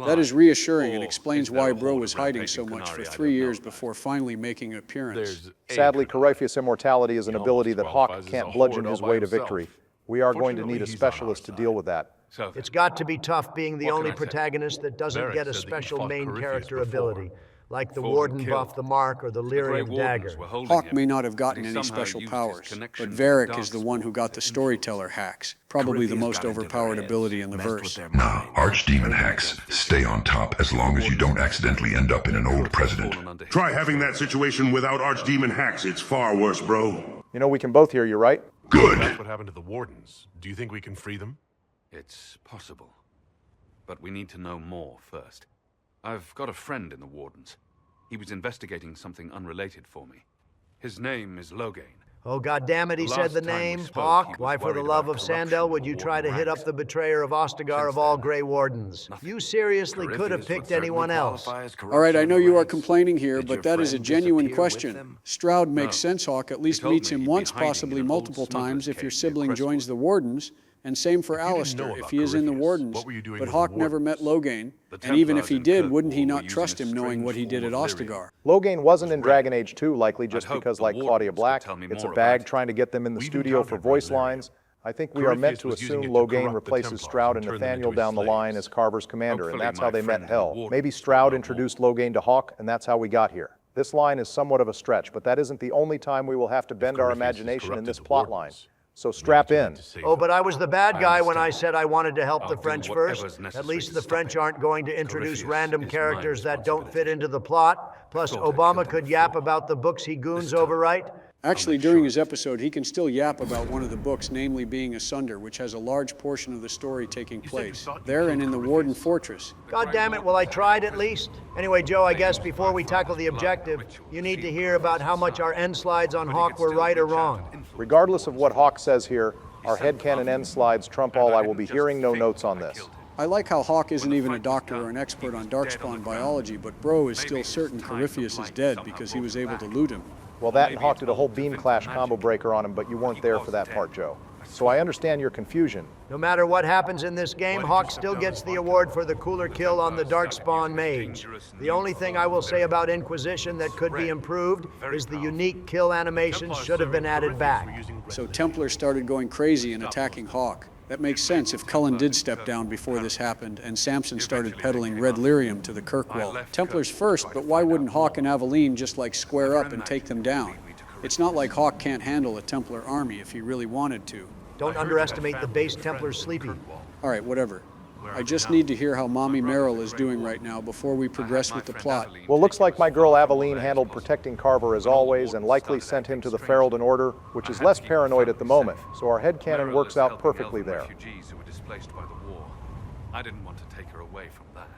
That is reassuring and explains Or is why there a Bro horde was of hiding rampaging so much for Qunari I 3 don't know years about? before finally making an appearance. There's a Sadly, Qunari. Corypheus immortality is an He ability that almost Hawk qualifies as can't a bludgeon horde his all by way to himself. victory. We are going to Fortunately, need a he's on our specialist to side. deal with that. So It's got to be tough being the What can only I say? protagonist that doesn't Varric get a said that you special fought main Corypheus character before. ability, like the Fought and Warden killed. buff, the Mark, or the The Grey Lyrium Wardens dagger. were holding Hawk him, may not have but gotten he any somehow special used his powers, connection but to the Varric is the one who Darkspawn got the to storyteller hacks, probably the Corypheus most got into their overpowered heads, ability in the messed with verse. their Nah, minds. Archdemon hacks. Stay on top as long as you don't accidentally end up in an old president. Try having that situation without Archdemon hacks. It's far worse, bro. You know, we can both hear you, right? Good. That's what happened to the Wardens. Do you think we can free them? It's possible. But we need to know more first. I've got a friend in the Wardens. He was investigating something unrelated for me. His name is Loghain. Oh, goddammit, he The said the last time we name. spoke, he Hawk, was why for the worried love about of corruption Sandel would in you the try to Warden hit up ranks? the betrayer of Ostagar Since of all then, Grey Wardens? nothing. You seriously could have Corypheus would picked certainly anyone else. qualify as All right, I know you are corruption complaining here, Did your but that is a friend genuine disappear with question. them? Stroud makes No. sense Hawk at least told meets me him he'd be once, hiding possibly in an old multiple smuggler's times if cave your near sibling Crestwood. joins the Wardens, and same for If you didn't Alistair know if about he is in the Corypheus, Wardens. what were you doing But with the Hawk never met Wardens? Loghain, The and even if Templars he and did, wouldn't he Kirkwall not were using trust a him knowing strange what he did at form of Lyrium. Ostagar? Loghain wasn't in Dragon Age 2 likely just I'd hope because, the like Wardens Claudia could Black, tell me it's a more bag about it. trying to get them in the We've studio for encountered voice Lyrium. lines. I think we are meant Corypheus to was using assume it to Loghain corrupt the replaces Templars Stroud and and turn them Nathaniel into his down the line slaves. as Carver's commander, and Hopefully that's my how they met friend in the Hell. Wardens Maybe will Stroud know introduced Loghain to Hawk, and that's how we got here. This line is somewhat of a stretch, but that isn't the only time we will have to bend our Corypheus has imagination in corrupted this the plot line. Wardens. So strap in. Oh, but I was the bad guy when I understand. said I wanted to help I'll the do French whatever's first. At necessary least to the stop French him. aren't going to introduce Corypheus random is my characters that don't fit responsibility. into the plot. Plus, thought I Obama killed him could yap before. about the books he goons This time. overwrite. Actually, during his episode, he can still yap about one of the books, namely being Asunder, which has a large portion of the story taking place there and in the Warden Fortress. God damn it, well, I tried at least. Anyway, Joe, I guess before we tackle the objective, you need to hear about how much our end slides on Hawk were right or wrong. Regardless of what Hawk says here, our headcanon end slides trump all I will be hearing. No notes on this. I like how Hawk isn't even a doctor or an expert on Darkspawn biology, but Bro is still certain Corypheus is dead because he was able to loot him. Well, that and Hawk did a whole beam clash combo breaker on him, but you weren't there for that part, Joe. So I understand your confusion. No matter what happens in this game, Hawk still gets the award for the cooler kill on the Darkspawn mage. The only thing I will say about Inquisition that could be improved is the unique kill animations should have been added back. So Templars started going crazy and attacking Hawk. That makes sense if Cullen did step down before this happened and Samson started peddling red lyrium to the Kirkwall. Templars first, but why wouldn't Hawk and Aveline just like square up and take them down? It's not like Hawk can't handle a Templar army if he really wanted to. Don't underestimate the base Templar's sleepy. All right, whatever. I just need to hear how Mommy Merrill is doing right now before we progress with the plot. Well, looks like my girl Aveline handled protecting Carver as always and likely sent him to the Ferelden Order, which is less paranoid at the moment, so our headcanon works out perfectly there. Refugees who were displaced by the war. I didn't want to take her away from that.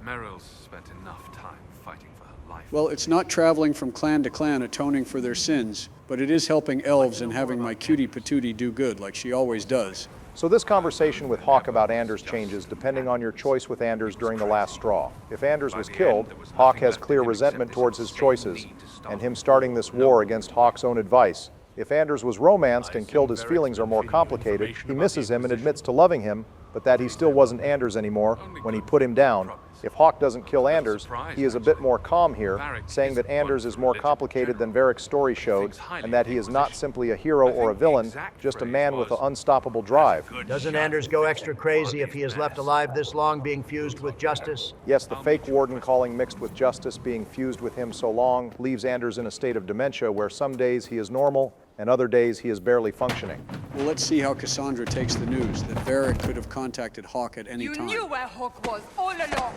Meryl's spent enough time fighting for her life. Well, it's not traveling from clan to clan atoning for their sins, but it is helping elves and having my cutie patootie do good like she always does. So this conversation with Hawk about Anders changes depending on your choice with Anders during the last straw. If Anders was killed, Hawk has clear resentment towards his choices, and him starting this war against Hawk's own advice. If Anders was romanced and killed, his feelings are more complicated. He misses him and admits to loving him, but that he still wasn't Anders anymore when he put him down. If Hawk doesn't kill Anders, he is a bit more calm here, saying that Anders is more complicated than Varric's story showed, and that he is not simply a hero or a villain, just a man with an unstoppable drive. Doesn't Anders go extra crazy if he is left alive this long being fused with Justice? Yes, the fake Warden calling mixed with Justice being fused with him so long leaves Anders in a state of dementia where some days he is normal and other days he is barely functioning. Well, let's see how Cassandra takes the news that Varric could have contacted Hawk at any time. You knew where Hawk was all along.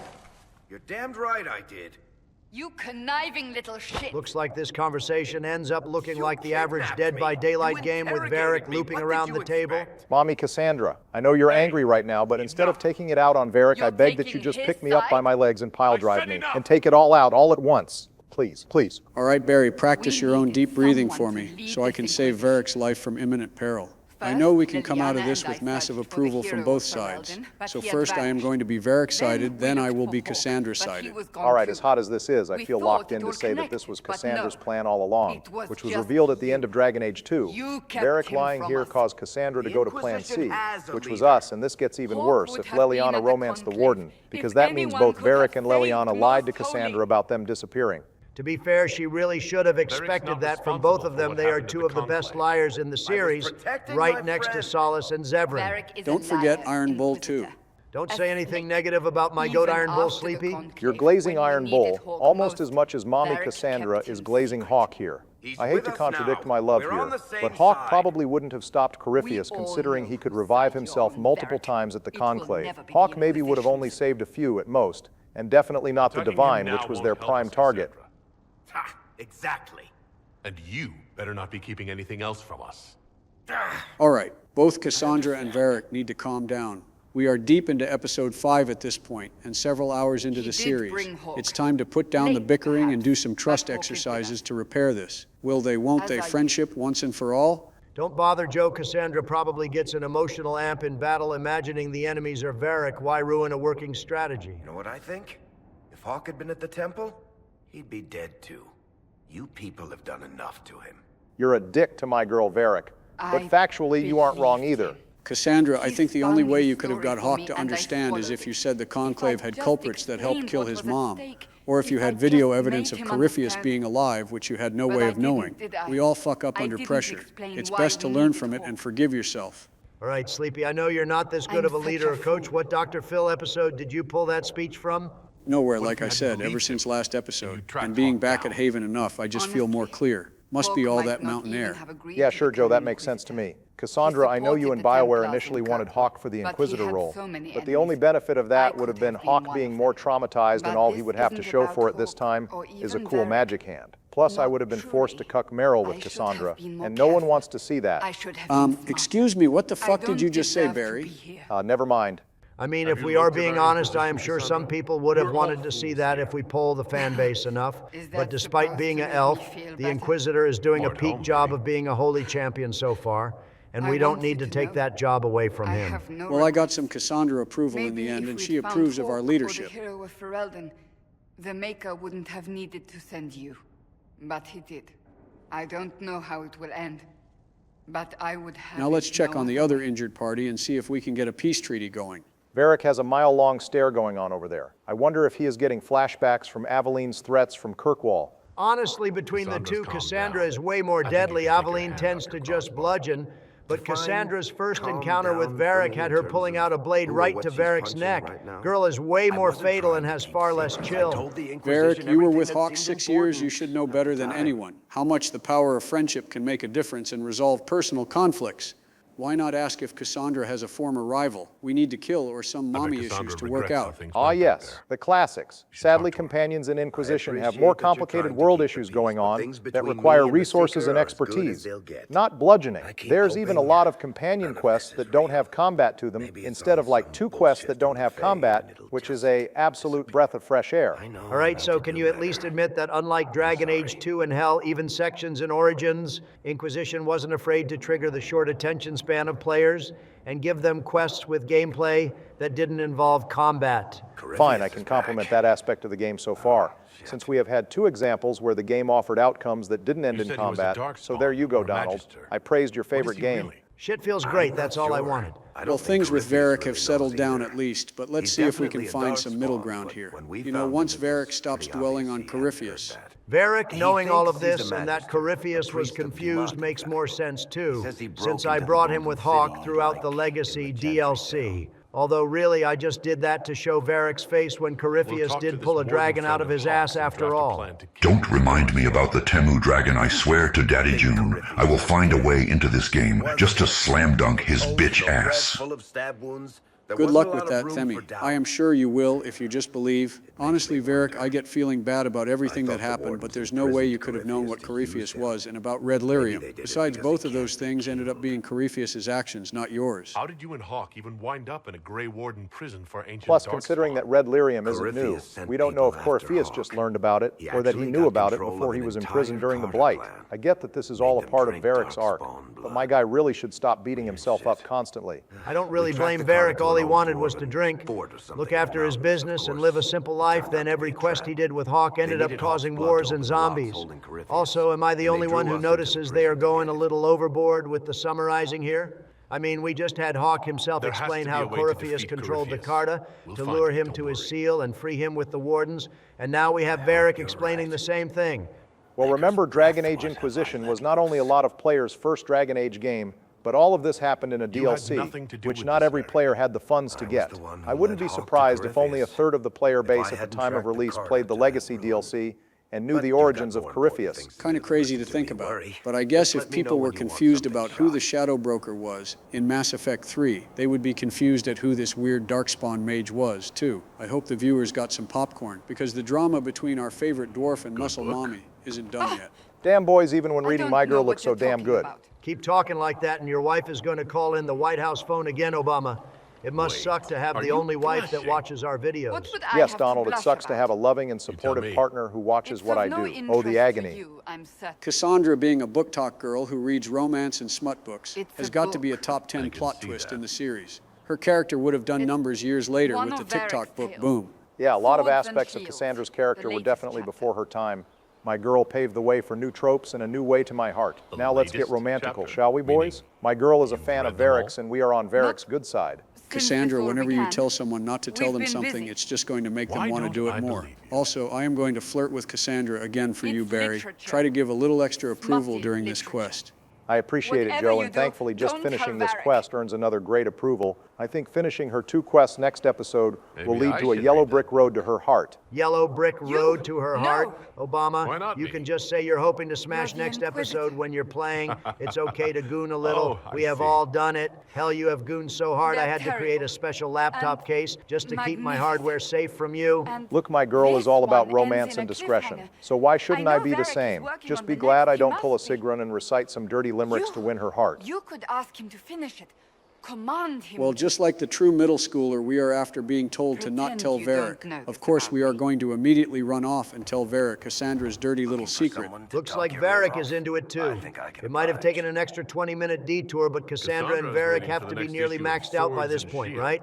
You're damned right I did. You conniving little shit. Looks like this conversation ends up looking like the average Dead by Daylight game with Varric looping around the table. Mommy Cassandra, I know you're angry right now, but instead of taking it out on Varric, I beg that you just pick me up by my legs and pile drive me, and take it all out, all at once. Please, please. All right, Barry, practice your own deep breathing for me, so I can save Varric's life from imminent peril. I know we can come out of this with massive approval from both sides. So first I am going to be Varric-sided, then I will be Cassandra-sided. All right, as hot as this is, I feel locked in to say that this was Cassandra's plan all along, which was revealed at the end of Dragon Age 2. Varric lying here caused Cassandra to go to Plan C, which was us, and this gets even worse if Leliana romanced the Warden, because that means both Varric and Leliana lied to Cassandra about them disappearing. To be fair, she really should have expected that from both of them. They are two of the best liars in the series, right next to Solace and Zevran. Don't forget Iron Bull, too. Don't say anything negative about my goat Iron Bull, Sleepy. You're glazing Iron Bull almost as much as Mommy Cassandra is glazing Hawk here. I hate to contradict my love here, but Hawk probably wouldn't have stopped Corypheus considering he could revive himself multiple times at the Conclave. Hawk maybe would have only saved a few at most, and definitely not the Divine, which was their prime target. Ha! Exactly. And you better not be keeping anything else from us. All right, both Cassandra and Varric need to calm down. We are deep into episode 5 at this point, and several hours into the series. It's time to put down the bickering and do some trust exercises to repair this. Will they, won't they, friendship once and for all? Don't bother, Joe. Cassandra probably gets an emotional amp in battle imagining the enemies are Varric. Why ruin a working strategy? You know what I think? If Hawk had been at the temple, he'd be dead too. You people have done enough to him. You're a dick to my girl Varric, but factually you aren't wrong either. Cassandra, I think the only way you could have got Hawk to understand is if you said the Conclave had culprits that helped kill his mom, or if you had video evidence of Corypheus being alive, which you had no way of knowing. We all fuck up under pressure. It's best to learn from it and forgive yourself. All right, Sleepy, I know you're not this good of a leader or coach. What Dr. Phil episode did you pull that speech from? Nowhere, like I said, ever since last episode. And being back at Haven enough, I just feel more clear. Must be all that mountain air. Yeah, sure, Joe, that makes sense to me. Cassandra, I know you and BioWare initially wanted Hawk for the Inquisitor role, but the only benefit of that would have been Hawk being more traumatized, and all he would have to show for it this time is a cool magic hand. Plus, I would have been forced to cuck Meryl with Cassandra, and no one wants to see that. Excuse me, what the fuck did you just say, Barry? Never mind. I mean, if we are being honest, I am sure some people would have wanted to see that if we poll the fan base enough. But despite being an elf, the Inquisitor is doing a peak job of being a holy champion so far, and we don't need to take that job away from him. Well, I got some Cassandra approval in the end, and she approves of our leadership. The Maker wouldn't have needed to send you, but he did. I don't know how it will end, but I would have. Now let's check on the other injured party and see if we can get a peace treaty going. Varric has a mile-long stare going on over there. I wonder if he is getting flashbacks from Aveline's threats from Kirkwall. Honestly, between the two, Cassandra is way more deadly. Aveline tends to just bludgeon, but Cassandra's first encounter with Varric had her pulling out a blade right to Varric's neck. Girl is way more fatal and has far less chill. Varric, you were with Hawk 6 years. You should know better than anyone how much the power of friendship can make a difference and resolve personal conflicts. Why not ask if Cassandra has a former rival we need to kill or some mommy issues to work out? Ah, yes, the classics. Sadly, companions in Inquisition have more complicated world issues going on that require resources and expertise, not bludgeoning. There's even a lot of companion quests that don't have combat to them, instead of like 2 quests that don't have combat, which is a absolute breath of fresh air. All right, so can you at least admit that unlike Dragon Age 2 and Hell, even sections in Origins, Inquisition wasn't afraid to trigger the short attention span of players and give them quests with gameplay that didn't involve combat? Fine, I can compliment that aspect of the game so far, since we have had 2 examples where the game offered outcomes that didn't end in combat, so there you go, Donald. I praised your favorite game. Shit feels great, that's all I wanted. Well, things with Varric have settled down at least, but let's see if we can find some middle ground here. You know, once Varric stops dwelling on Corypheus. Varric, knowing all of this and that Corypheus was confused makes more sense too, since I brought him with Hawk throughout the Legacy DLC. Although really, I just did that to show Varric's face when Corypheus did pull a dragon out of his ass after all. Don't remind me about the Temu dragon, I swear to Daddy June. I will find a way into this game just to slam dunk his bitch ass. Full of stab wounds, Good luck with that, Themi. I am sure you will if you just believe. Honestly, Varric, I get feeling bad about everything that happened, but there's no way you could have known what Corypheus was and about Red Lyrium. Besides, both of those things ended up being Corypheus's actions, not yours. How did you and Hawk even wind up in a Grey Warden prison for ancient Plus, Darkspawn? considering that Red Lyrium isn't new, we don't know if Corypheus just learned about it or that he knew about it before he was imprisoned during the Blight. I get that this is all a part of Varric's arc, but my guy really should stop beating himself up constantly. I don't really blame Varric. All he wanted was to drink, look after his business, and live a simple life. Then every quest he did with Hawk ended up causing wars and zombies. Also, am I the only one who notices they are going a little overboard with the summarizing here? I mean, we just had Hawk himself explain how Corypheus controlled the Carta to lure him to his seal and free him with the Wardens, and now we have Varric explaining the same thing. Well, remember, Dragon Age Inquisition was not only a lot of players' first Dragon Age game, but all of this happened in a DLC, which not every player had the funds to get. I wouldn't be surprised if only a third of the player base at the time of release played the Legacy DLC and knew the origins of Corypheus. Kind of crazy to think about, but I guess if people were confused about who the Shadow Broker was in Mass Effect 3, they would be confused at who this weird Darkspawn mage was, too. I hope the viewers got some popcorn, because the drama between our favorite dwarf and Muscle Mommy isn't done yet. Damn boys, even when reading My Girl looks so damn good. Keep talking like that and your wife is going to call in the White House phone again, Obama. It must suck to have the only wife that watches our videos. Yes, Donald, it sucks to have a loving and supportive partner who watches what I do. Oh, the agony. Cassandra, being a book talk girl who reads romance and smut books, has got to be a top 10 plot twist in the series. Her character would have done numbers years later with the TikTok book Boom. Yeah, a lot of aspects of Cassandra's character were definitely before her time. My girl paved the way for new tropes and a new way to my heart. Now let's get romantical, shall we, boys? My girl is a fan of Varric's, and we are on Varric's good side. Cassandra, whenever you tell someone not to tell them something, it's just going to make them want to do it more. Also, I am going to flirt with Cassandra again for you, Barry. Try to give a little extra approval during this quest. I appreciate it, Joe, and thankfully just finishing this quest earns another great approval. I think finishing her 2 quests next episode will lead to a yellow brick road to her heart. Yellow brick road to her heart? Obama, you can just say you're hoping to smash next episode when you're playing. It's okay to goon a little. We have all done it. Hell, you have gooned so hard I had to create a special laptop case just to keep my hardware safe from you. Look, my girl is all about romance and discretion. So why shouldn't I be the same? Just be glad I don't pull a Sigrun and recite some dirty limericks to win her heart. You could ask him to finish it. Command him. Well, just like the true middle schooler, we are after being told to not tell Varric. Of course, we are going to immediately run off and tell Varric Cassandra's dirty little secret. Looks like Varric is into it too. It might have taken an extra 20-minute detour, but Cassandra and Varric have to be nearly maxed out by this point, right?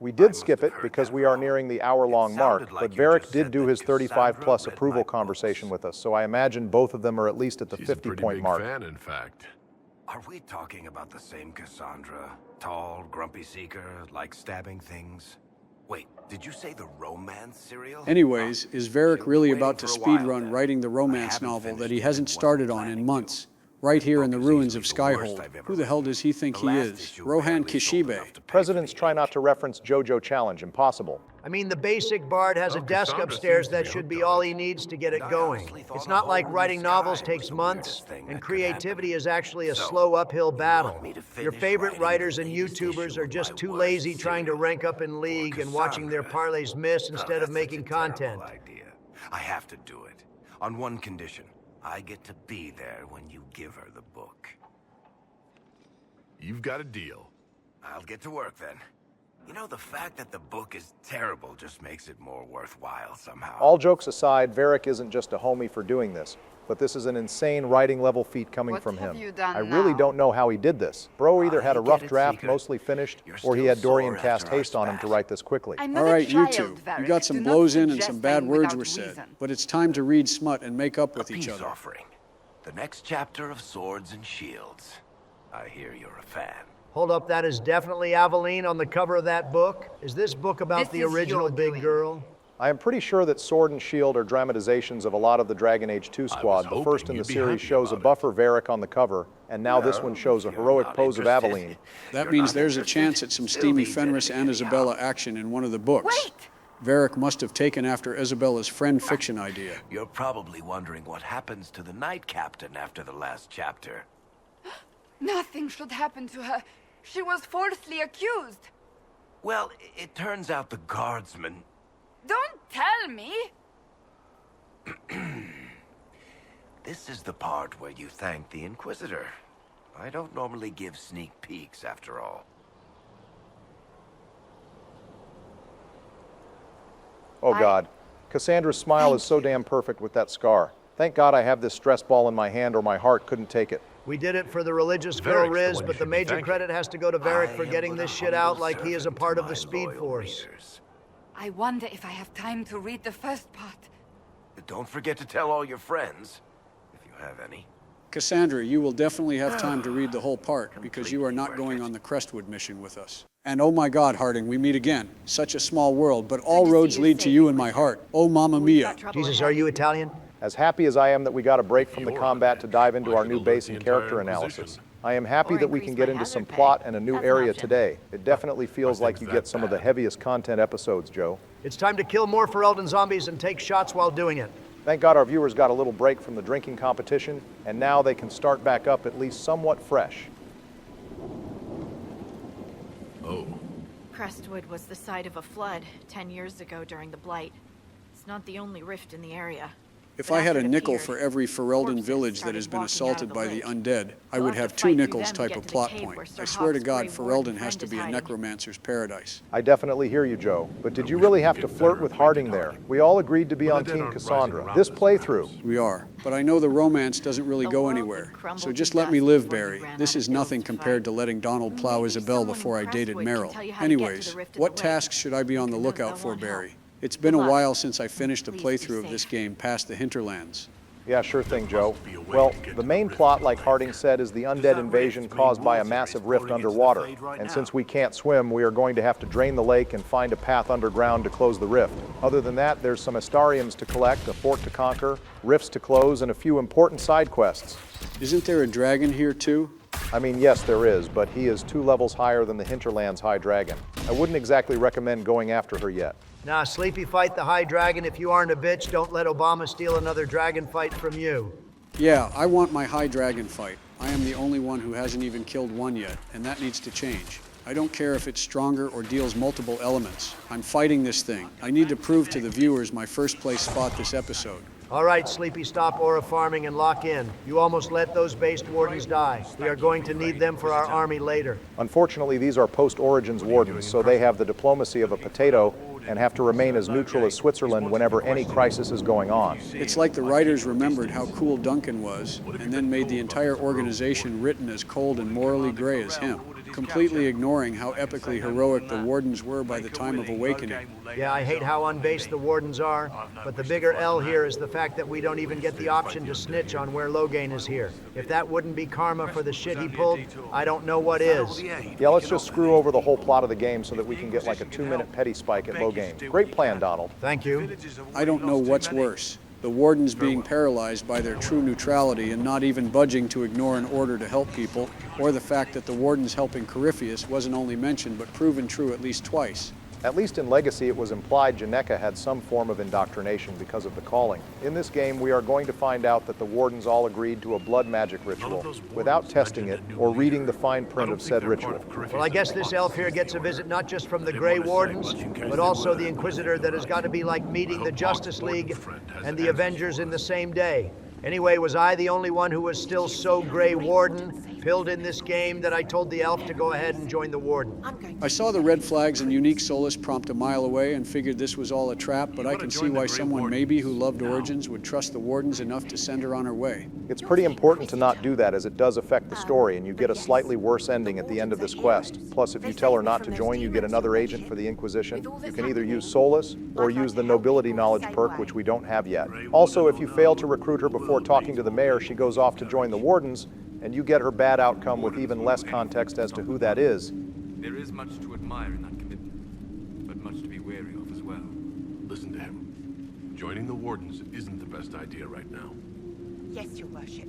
We did skip it because we are nearing the hour-long mark, but Varric did do his 35-plus approval conversation with us, so I imagine both of them are at least at the 50-point mark. Fan, in fact. Are we talking about the same Cassandra? Tall, grumpy seeker, like stabbing things? Wait, did you say the romance serial? Anyways, is Varric really about to speedrun writing the romance novel that he hasn't started on in months? Right here in the ruins of Skyhold. Who the hell does he think he is? Rohan Kishibe. Presidents try not to reference JoJo Challenge. Impossible. I mean, the basic bard has a desk upstairs that should be all he needs to get it going. It's not like writing novels takes months, and creativity is actually a slow uphill battle. Your favorite writers and YouTubers are just too lazy trying to rank up in League and watching their parlays miss instead of making content. I have to do it. On one condition. I get to be there when you give her the book. You've got a deal. I'll get to work then. You know, the fact that the book is terrible just makes it more worthwhile somehow. All jokes aside, Varric isn't just a homie for doing this, but this is an insane writing-level feat coming from him. I really don't know how he did this. Bro either had a rough draft mostly finished, or he had Dorian cast haste on him to write this quickly. All right, you two. You got some blows in and some bad words were said, but it's time to read smut and make up with each other. The next chapter of Swords and Shields. I hear you're a fan. Hold up, that is definitely Aveline on the cover of that book? Is this book about the original big girl? I am pretty sure that Sword and Shield are dramatizations of a lot of the Dragon Age 2 squad. The first in the series shows a buffer Varric on the cover, and now this one shows a heroic pose of Aveline. That means there's a chance at some steamy Fenris and Isabella action in one of the books. Wait! Varric must have taken after Isabella's friend fiction idea. You're probably wondering what happens to the Knight Captain after the last chapter. Nothing should happen to her. She was falsely accused. Well, it turns out the guardsmen... Don't tell me! This is the part where you thank the Inquisitor. I don't normally give sneak peeks, after all. Oh God. Cassandra's smile is so damn perfect with that scar. Thank God I have this stress ball in my hand or my heart couldn't take it. We did it for the religious girl Riz, but the major credit has to go to Varric for getting this shit out like he is a part of the Speed Force. I wonder if I have time to read the first part. Don't forget to tell all your friends, if you have any. Cassandra, you will definitely have time to read the whole part, because you are not going on the Crestwood mission with us. And oh my God, Harding, we meet again. Such a small world, but all roads lead to you in my heart. Oh, Mamma Mia. Jesus, are you Italian? As happy as I am that we got a break from the combat to dive into our new base and character analysis, I am happy that we can get into some plot and a new area today. It definitely feels like you get some of the heaviest content episodes, Joe. It's time to kill more Ferelden zombies and take shots while doing it. Thank God our viewers got a little break from the drinking competition, and now they can start back up at least somewhat fresh. Oh. Crestwood was the site of a flood 10 years ago during the Blight. It's not the only rift in the area. If I had a nickel for every Ferelden village that has been assaulted by the undead, I would have 2 nickels type of plot point. I swear to God, Ferelden has to be a necromancer's paradise. I definitely hear you, Joe. But did you really have to flirt with Harding there? We all agreed to be on Team Cassandra. This playthrough. We are. But I know the romance doesn't really go anywhere. So just let me live, Barry. This is nothing compared to letting Donald plow Isabel before I dated Meryl. Anyways, what tasks should I be on the lookout for, Barry? It's been a while since I finished a playthrough of this game past the Hinterlands. Yeah, sure thing, Joe. Well, the main plot, like Harding said, is the undead invasion caused by a massive rift underwater. And since we can't swim, we are going to have to drain the lake and find a path underground to close the rift. Other than that, there's some Astariums to collect, a fort to conquer, rifts to close, and a few important side quests. Isn't there a dragon here, too? I mean, yes, there is, but he is 2 levels higher than the Hinterlands High Dragon. I wouldn't exactly recommend going after her yet. Nah, Sleepy, fight the High Dragon. If you aren't a bitch, don't let Obama steal another dragon fight from you. Yeah, I want my High Dragon fight. I am the only one who hasn't even killed one yet, and that needs to change. I don't care if it's stronger or deals multiple elements. I'm fighting this thing. I need to prove to the viewers my first place spot this episode. All right, Sleepy, stop aura farming and lock in. You almost let those based wardens die. We are going to need them for our army later. Unfortunately, these are post-Origins wardens, so they have the diplomacy of a potato and have to remain as neutral as Switzerland whenever any crisis is going on. It's like the writers remembered how cool Duncan was, and then made the entire organization written as cold and morally gray as him, completely ignoring how epically heroic the wardens were by the time of Awakening. Yeah, I hate how unbased the wardens are, but the bigger L here is the fact that we don't even get the option to snitch on where Loghain is here. If that wouldn't be karma for the shit he pulled, I don't know what is. Yeah, let's just screw over the whole plot of the game so that we can get like a 2-minute petty spike at Loghain. Great plan, Donald. Thank you. I don't know what's worse. The wardens being paralyzed by their true neutrality and not even budging to ignore an order to help people, or the fact that the wardens helping Corypheus wasn't only mentioned but proven true at least twice. At least in Legacy, it was implied Jeneka had some form of indoctrination because of the calling. In this game, we are going to find out that the wardens all agreed to a blood magic ritual without testing it or reading the fine print of said ritual. Well, I guess this elf here gets a visit not just from the Grey Wardens, but also the Inquisitor that has got to be like meeting the Justice League and the Avengers in the same day. Anyway, was I the only one who was still so Grey Warden, pilled in this game, that I told the elf to go ahead and join the Warden? I saw the red flags and unique solace prompt a mile away and figured this was all a trap, but I can see why someone maybe who loved Origins would trust the Wardens enough to send her on her way. It's pretty important to not do that, as it does affect the story, and you get a slightly worse ending at the end of this quest. Plus, if you tell her not to join, you get another agent for the Inquisition. You can either use Solace or use the Nobility Knowledge perk, which we don't have yet. Also, if you fail to recruit her before talking to the mayor, she goes off to join the Wardens, and you get her bad outcome with even less context as to who that is. There is much to admire in that commitment, but much to be wary of as well. Listen to him. Joining the Wardens isn't the best idea right now. Yes, your worship.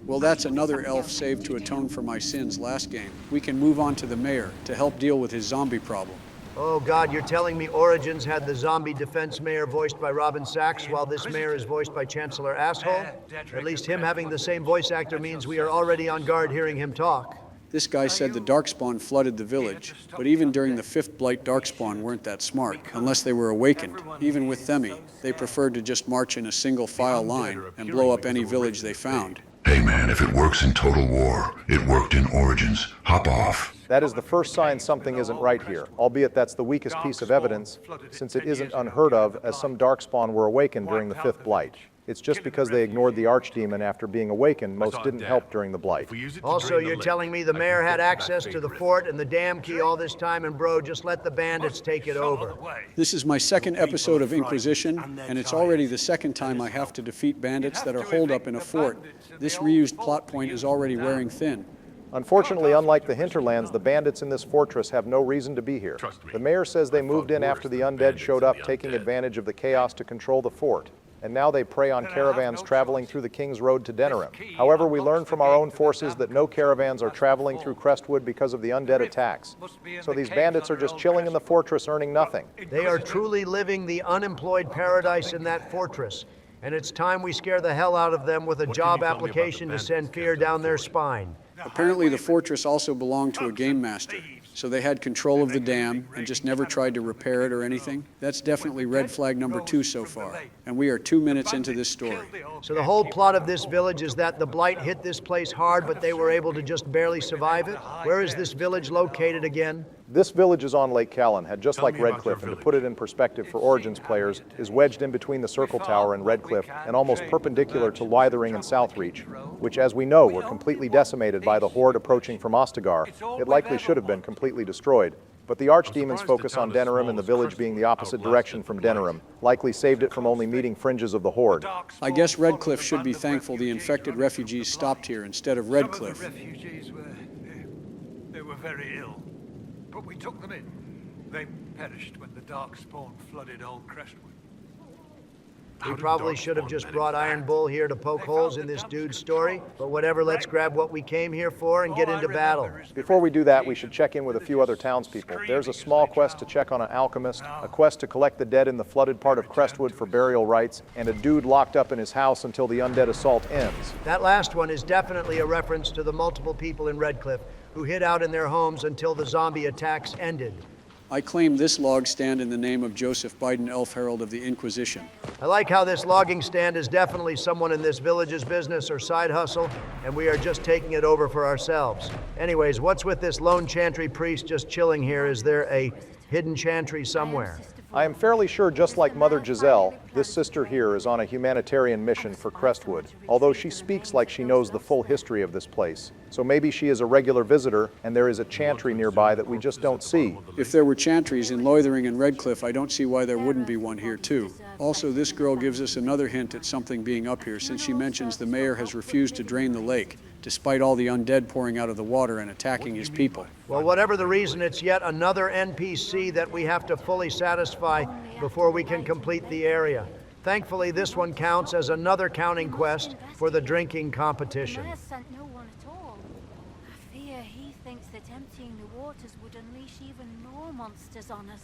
Well, that's another elf saved to atone for my sins last game. We can move on to the mayor to help deal with his zombie problem. Oh God, you're telling me Origins had the zombie defense mayor voiced by Robin Sachs while this mayor is voiced by Chancellor Asshole? At least him having the same voice actor means we are already on guard hearing him talk. This guy said the Darkspawn flooded the village, but even during the 5th Blight, Darkspawn weren't that smart, unless they were awakened. Even with Themi, they preferred to just march in a single file line and blow up any village they found. Hey man, if it works in Total War, it worked in Origins. Hop off. That is the first sign something isn't right here, albeit that's the weakest piece of evidence, since it isn't unheard of as some Darkspawn were awakened during the 5th Blight. It's just because they ignored the Archdemon after being awakened, most didn't help during the Blight. Also, you're telling me the mayor had access to the fort and the dam key all this time, and bro, just let the bandits take it over. This is my 2nd episode of Inquisition, and it's already the 2nd time I have to defeat bandits that are holed up in a fort. This reused plot point is already wearing thin. Unfortunately, unlike the Hinterlands, the bandits in this fortress have no reason to be here. The mayor says they moved in after the undead showed up, taking advantage of the chaos to control the fort. And now they prey on caravans traveling through the King's Road to Denerim. However, we learn from our own forces that no caravans are traveling through Crestwood because of the undead attacks. So these bandits are just chilling in the fortress earning nothing. They are truly living the unemployed paradise in that fortress. And it's time we scare the hell out of them with a job application to send fear down their spine. Apparently the fortress also belonged to a game master, so they had control of the dam and just never tried to repair it or anything. That's definitely red flag number 2 so far, and we are 2 minutes into this story. So the whole plot of this village is that the Blight hit this place hard, but they were able to just barely survive it? Where is this village located again? This village is on Lake Callan, just like Redcliffe, and to put it in perspective for Origins players, is wedged in between the Circle Tower and Redcliffe and almost perpendicular to Withering and Southreach, which, as we know, were completely decimated by the horde approaching from Ostagar. It likely should have been completely destroyed. But the archdemons' focus on Denerim and the village being the opposite direction from Denerim likely saved it from only meeting fringes of the horde. I guess Redcliffe should be thankful the infected refugees stopped here instead of Redcliffe. Some of the refugees were very ill, but we took them in. They perished when the Darkspawn flooded old Crestwood. We probably should have just brought Iron Bull here to poke holes in this dude's story, but whatever, let's grab what we came here for and get into battle. Before we do that, we should check in with a few other townspeople. There's a small quest to check on an alchemist, a quest to collect the dead in the flooded part of Crestwood for burial rites, and a dude locked up in his house until the undead assault ends. That last one is definitely a reference to the multiple people in Redcliffe who hid out in their homes until the zombie attacks ended. I claim this log stand in the name of Joseph Biden, Elf Herald of the Inquisition. I like how this logging stand is definitely someone in this village's business or side hustle, and we are just taking it over for ourselves. Anyways, what's with this lone chantry priest just chilling here? Is there a hidden chantry somewhere? I am fairly sure, just like Mother Giselle, this sister here is on a humanitarian mission for Crestwood, although she speaks like she knows the full history of this place. So maybe she is a regular visitor, and there is a chantry nearby that we just don't see. If there were chantries in Loithering and Redcliffe, I don't see why there wouldn't be one here too. Also, this girl gives us another hint at something being up here, since she mentions the mayor has refused to drain the lake, despite all the undead pouring out of the water and attacking his people. Well, whatever the reason, it's yet another NPC that we have to fully satisfy before we can complete the area. Thankfully, this one counts as another counting quest for the drinking competition. The mayor sent no one at all. I fear he thinks that emptying the waters would unleash even more monsters on us.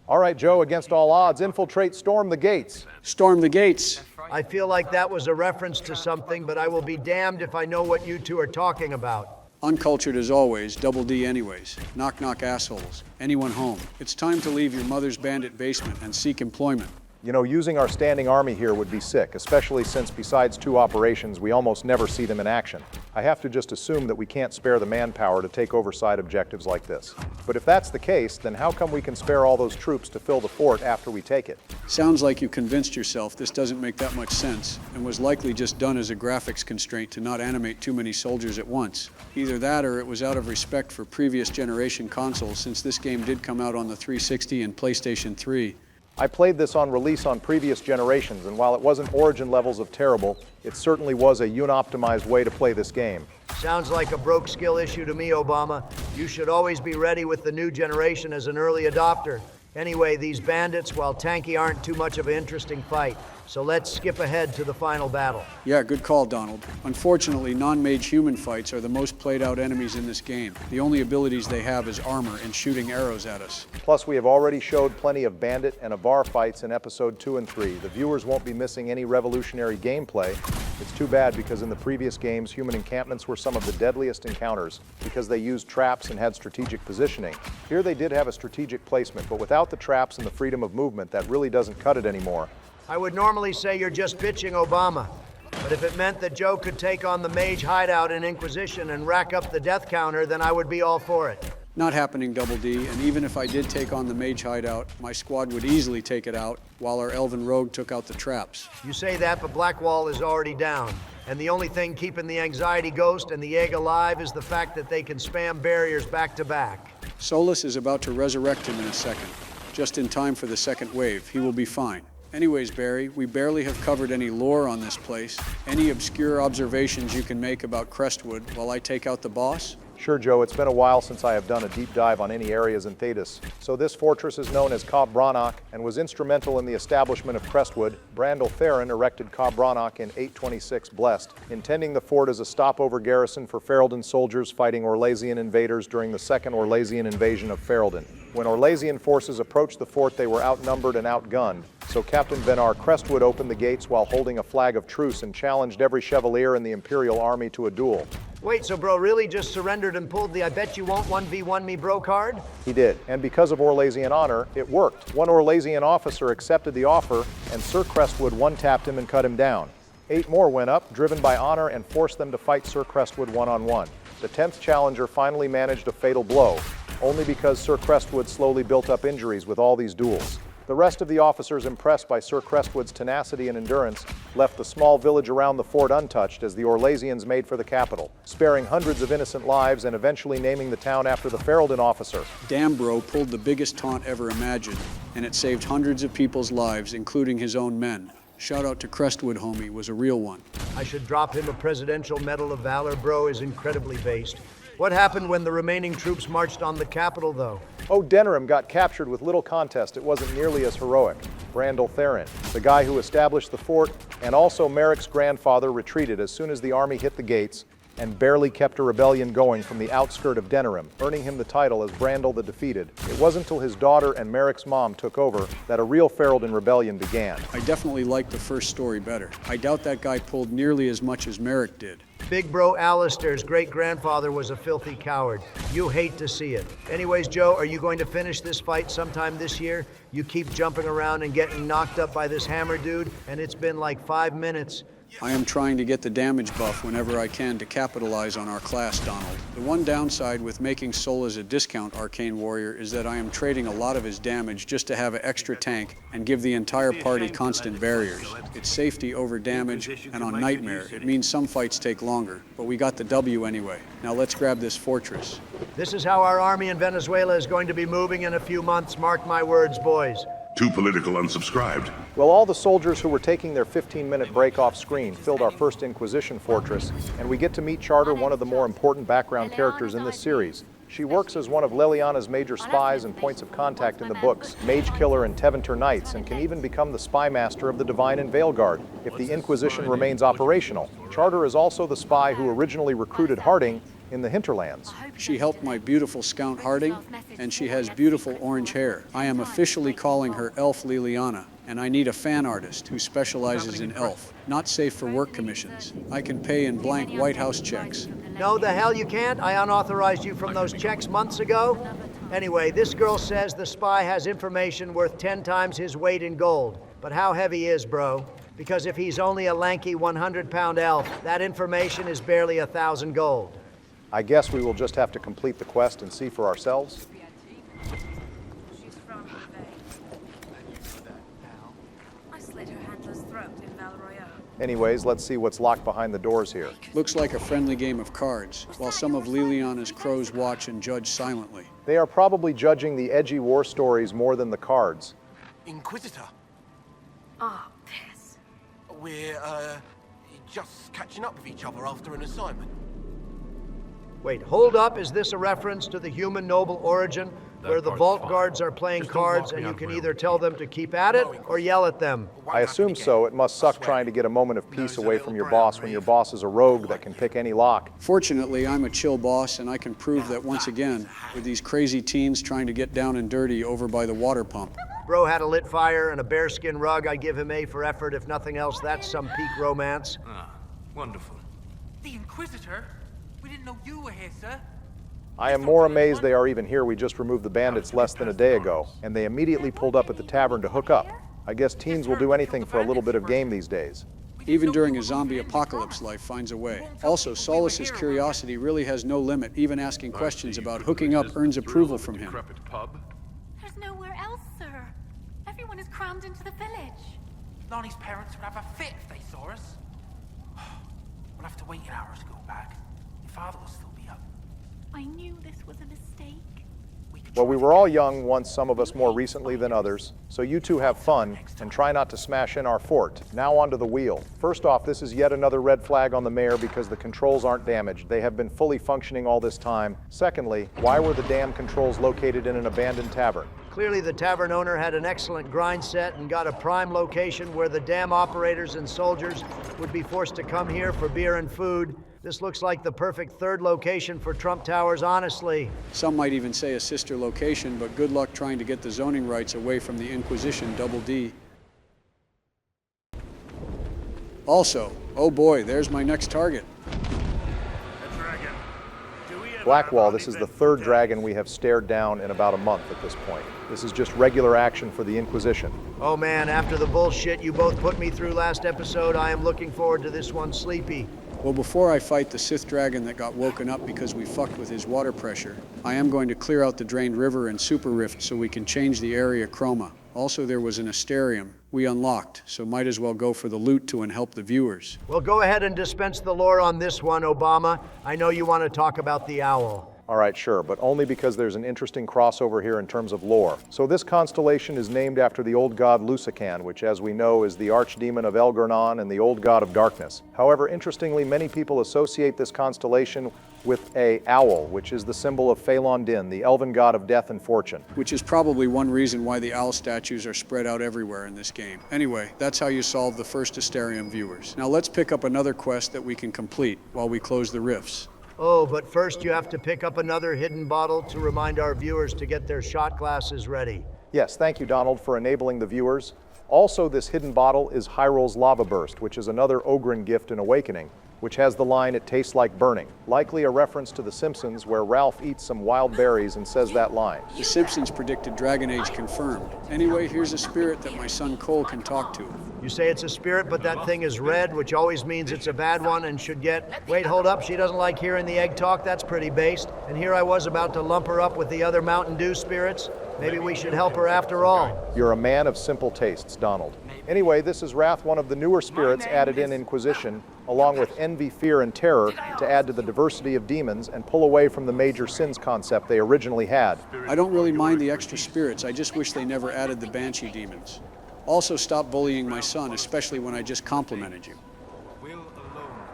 All right, Joe, against all odds, infiltrate, storm the gates. Storm the gates. I feel like that was a reference to something, but I will be damned if I know what you two are talking about. Uncultured as always, double D anyways. Knock knock assholes. Anyone home? It's time to leave your mother's bandit basement and seek employment. You know, using our standing army here would be sick, especially since besides 2 operations, we almost never see them in action. I have to just assume that we can't spare the manpower to take over side objectives like this. But if that's the case, then how come we can spare all those troops to fill the fort after we take it? Sounds like you convinced yourself this doesn't make that much sense, and was likely just done as a graphics constraint to not animate too many soldiers at once. Either that or it was out of respect for previous generation consoles, since this game did come out on the 360 and PlayStation 3. I played this on release on previous generations, and while it wasn't Origin levels of terrible, it certainly was a unoptimized way to play this game. Sounds like a broke skill issue to me, Obama. You should always be ready with the new generation as an early adopter. Anyway, these bandits, while tanky, aren't too much of an interesting fight. So let's skip ahead to the final battle. Yeah, good call, Donald. Unfortunately, non-mage human fights are the most played out enemies in this game. The only abilities they have is armor and shooting arrows at us. Plus, we have already showed plenty of bandit and Avar fights in episode 2 and 3. The viewers won't be missing any revolutionary gameplay. It's too bad because in the previous games, human encampments were some of the deadliest encounters because they used traps and had strategic positioning. Here they did have a strategic placement, but without the traps and the freedom of movement, that really doesn't cut it anymore. I would normally say you're just bitching Obama, but if it meant that Joe could take on the mage hideout in Inquisition and rack up the death counter, then I would be all for it. Not happening, Double D, and even if I did take on the mage hideout, my squad would easily take it out, while our elven rogue took out the traps. You say that, but Blackwall is already down. And the only thing keeping the Anxiety Ghost and the Egg alive is the fact that they can spam barriers back to back. Solus is about to resurrect him in a second, just in time for the second wave. He will be fine. Anyways, Barry, we barely have covered any lore on this place. Any obscure observations you can make about Crestwood while I take out the boss? Sure, Joe, it's been a while since I have done a deep dive on any areas in Thetis. So this fortress is known as Cobb Brannock and was instrumental in the establishment of Crestwood. Brandel Theron erected Cobb Brannock in 826 Blessed, intending the fort as a stopover garrison for Ferelden soldiers fighting Orlesian invaders during the Second Orlesian invasion of Ferelden. When Orlesian forces approached the fort, they were outnumbered and outgunned. So Captain Venar Crestwood opened the gates while holding a flag of truce and challenged every chevalier in the Imperial army to a duel. Wait, so bro really just surrendered and pulled the I bet you won't 1v1 me bro card? He did, and because of Orlesian honor, it worked. One Orlesian officer accepted the offer, and Sir Crestwood one-tapped him and cut him down. 8 more went up, driven by honor, and forced them to fight Sir Crestwood one-on-one. The 10th challenger finally managed a fatal blow, only because Sir Crestwood slowly built up injuries with all these duels. The rest of the officers, impressed by Sir Crestwood's tenacity and endurance, left the small village around the fort untouched as the Orlesians made for the capital, sparing hundreds of innocent lives and eventually naming the town after the Ferelden officer. Dambro pulled the biggest taunt ever imagined, and it saved hundreds of people's lives, including his own men. Shout out to Crestwood, homie, was a real one. I should drop him a Presidential Medal of Valor. Bro is incredibly based. What happened when the remaining troops marched on the capital, though? Oh, Denerim got captured with little contest. It wasn't nearly as heroic. Brandel Theron, the guy who established the fort, and also Merrick's grandfather, retreated as soon as the army hit the gates and barely kept a rebellion going from the outskirt of Denerim, earning him the title as Brandel the Defeated. It wasn't until his daughter and Merrick's mom took over that a real Ferelden rebellion began. I definitely liked the first story better. I doubt that guy pulled nearly as much as Merrick did. Big bro Alistair's great-grandfather was a filthy coward. You hate to see it. Anyways, Joe, are you going to finish this fight sometime this year? You keep jumping around and getting knocked up by this hammer dude, and it's been like 5 minutes. I am trying to get the damage buff whenever I can to capitalize on our class, Donald. The one downside with making Sol as a discount arcane warrior is that I am trading a lot of his damage just to have an extra tank and give the entire party constant barriers. It's safety over damage, and on Nightmare, it means some fights take longer, but we got the W anyway. Now let's grab this fortress. This is how our army in Venezuela is going to be moving in a few months. Mark my words, boys. Too political unsubscribed. Well, all the soldiers who were taking their 15-minute break off screen filled our first Inquisition fortress, and we get to meet Charter, one of the more important background characters in this series. She works as one of Leliana's major spies and points of contact in the books, Mage Killer and Tevinter Knights, and can even become the spy master of the Divine and Veilguard if the Inquisition remains operational. Charter is also the spy who originally recruited Harding in the Hinterlands. She helped my beautiful Scout Harding, and she has beautiful orange hair. I am officially calling her Elf Leliana, and I need a fan artist who specializes in elf. Not safe for work commissions. I can pay in blank White House checks. No, the hell you can't. I unauthorized you from those checks months ago. Anyway, this girl says the spy has information worth 10 times his weight in gold. But how heavy is, bro? Because if he's only a lanky 100-pound elf, that information is barely 1,000 gold. I guess we will just have to complete the quest and see for ourselves. Anyways, let's see what's locked behind the doors here. Looks like a friendly game of cards, while some of Leliana's crows watch and judge silently. They are probably judging the edgy war stories more than the cards. Inquisitor. Oh, piss. We're, just catching up with each other after an assignment. Wait, hold up. Is this a reference to the human noble origin where the vault guards are playing cards and you can either tell them to keep at it or yell at them. I assume so. It must suck trying to get a moment of peace away from your boss when your boss is a rogue that can pick any lock. Fortunately, I'm a chill boss, and I can prove that once again with these crazy teens trying to get down and dirty over by the water pump. Bro had a lit fire and a bearskin rug. I'd give him A for effort. If nothing else, that's some peak romance. Ah, wonderful. The Inquisitor? We didn't know you were here, sir. I am more amazed they are even here. We just removed the bandits less than a day ago, and they immediately pulled up at the tavern to hook up. I guess teens will do anything for a little bit of game these days. Even during a zombie apocalypse, life finds a way. Also, Solus's curiosity really has no limit. Even asking questions about hooking up earns approval from him. There's nowhere else, sir. Everyone is crammed into the village. Lonnie's parents would have a fit if they saw us. We'll have to wait an hour to go back. Your father will still be up. I knew this was a mistake. Well, we were all young once, some of us more recently than others, so you two have fun and try not to smash in our fort. Now onto the wheel. First off, this is yet another red flag on the Mire because the controls aren't damaged. They have been fully functioning all this time. Secondly, why were the damn controls located in an abandoned tavern? Clearly the tavern owner had an excellent grind set and got a prime location where the dam operators and soldiers would be forced to come here for beer and food. This looks like the perfect third location for Trump Towers, honestly. Some might even say a sister location, but good luck trying to get the zoning rights away from the Inquisition Double D. Also, oh boy, there's my next target. Blackwall, this is the third dragon we have stared down in about a month at this point. This is just regular action for the Inquisition. Oh man, after the bullshit you both put me through last episode, I am looking forward to this one, Sleepy. Well, before I fight the Sith dragon that got woken up because we fucked with his water pressure, I am going to clear out the drained river and super rift so we can change the area chroma. Also, there was an Asterium we unlocked, so might as well go for the loot to help the viewers. Well, go ahead and dispense the lore on this one, Obama. I know you want to talk about the owl. All right, sure, but only because there's an interesting crossover here in terms of lore. So this constellation is named after the old god Lusican, which as we know is the archdemon of Elgornon and the old god of darkness. However, interestingly, many people associate this constellation with a owl, which is the symbol of Phalon Din, the elven god of death and fortune. Which is probably one reason why the owl statues are spread out everywhere in this game. Anyway, that's how you solve the first Asterium, viewers. Now let's pick up another quest that we can complete while we close the rifts. Oh, but first you have to pick up another hidden bottle to remind our viewers to get their shot glasses ready. Yes, thank you, Donald, for enabling the viewers. Also, this hidden bottle is Hyrule's Lava Burst, which is another Ogren gift in Awakening, which has the line, "It tastes like burning," likely a reference to The Simpsons, where Ralph eats some wild berries and says that line. The Simpsons predicted Dragon Age confirmed. Anyway, here's a spirit that my son Cole can talk to. You say it's a spirit, but that thing is red, which always means it's a bad one and should get... Wait, hold up, she doesn't like hearing the egg talk? That's pretty based. And here I was about to lump her up with the other Mountain Dew spirits. Maybe we should help her after all. You're a man of simple tastes, Donald. Anyway, this is Wrath, one of the newer spirits added in Inquisition, along with Envy, Fear, and Terror to add to the diversity of demons and pull away from the major sins concept they originally had. I don't really mind the extra spirits, I just wish they never added the Banshee demons. Also, stop bullying my son, especially when I just complimented you. Will alone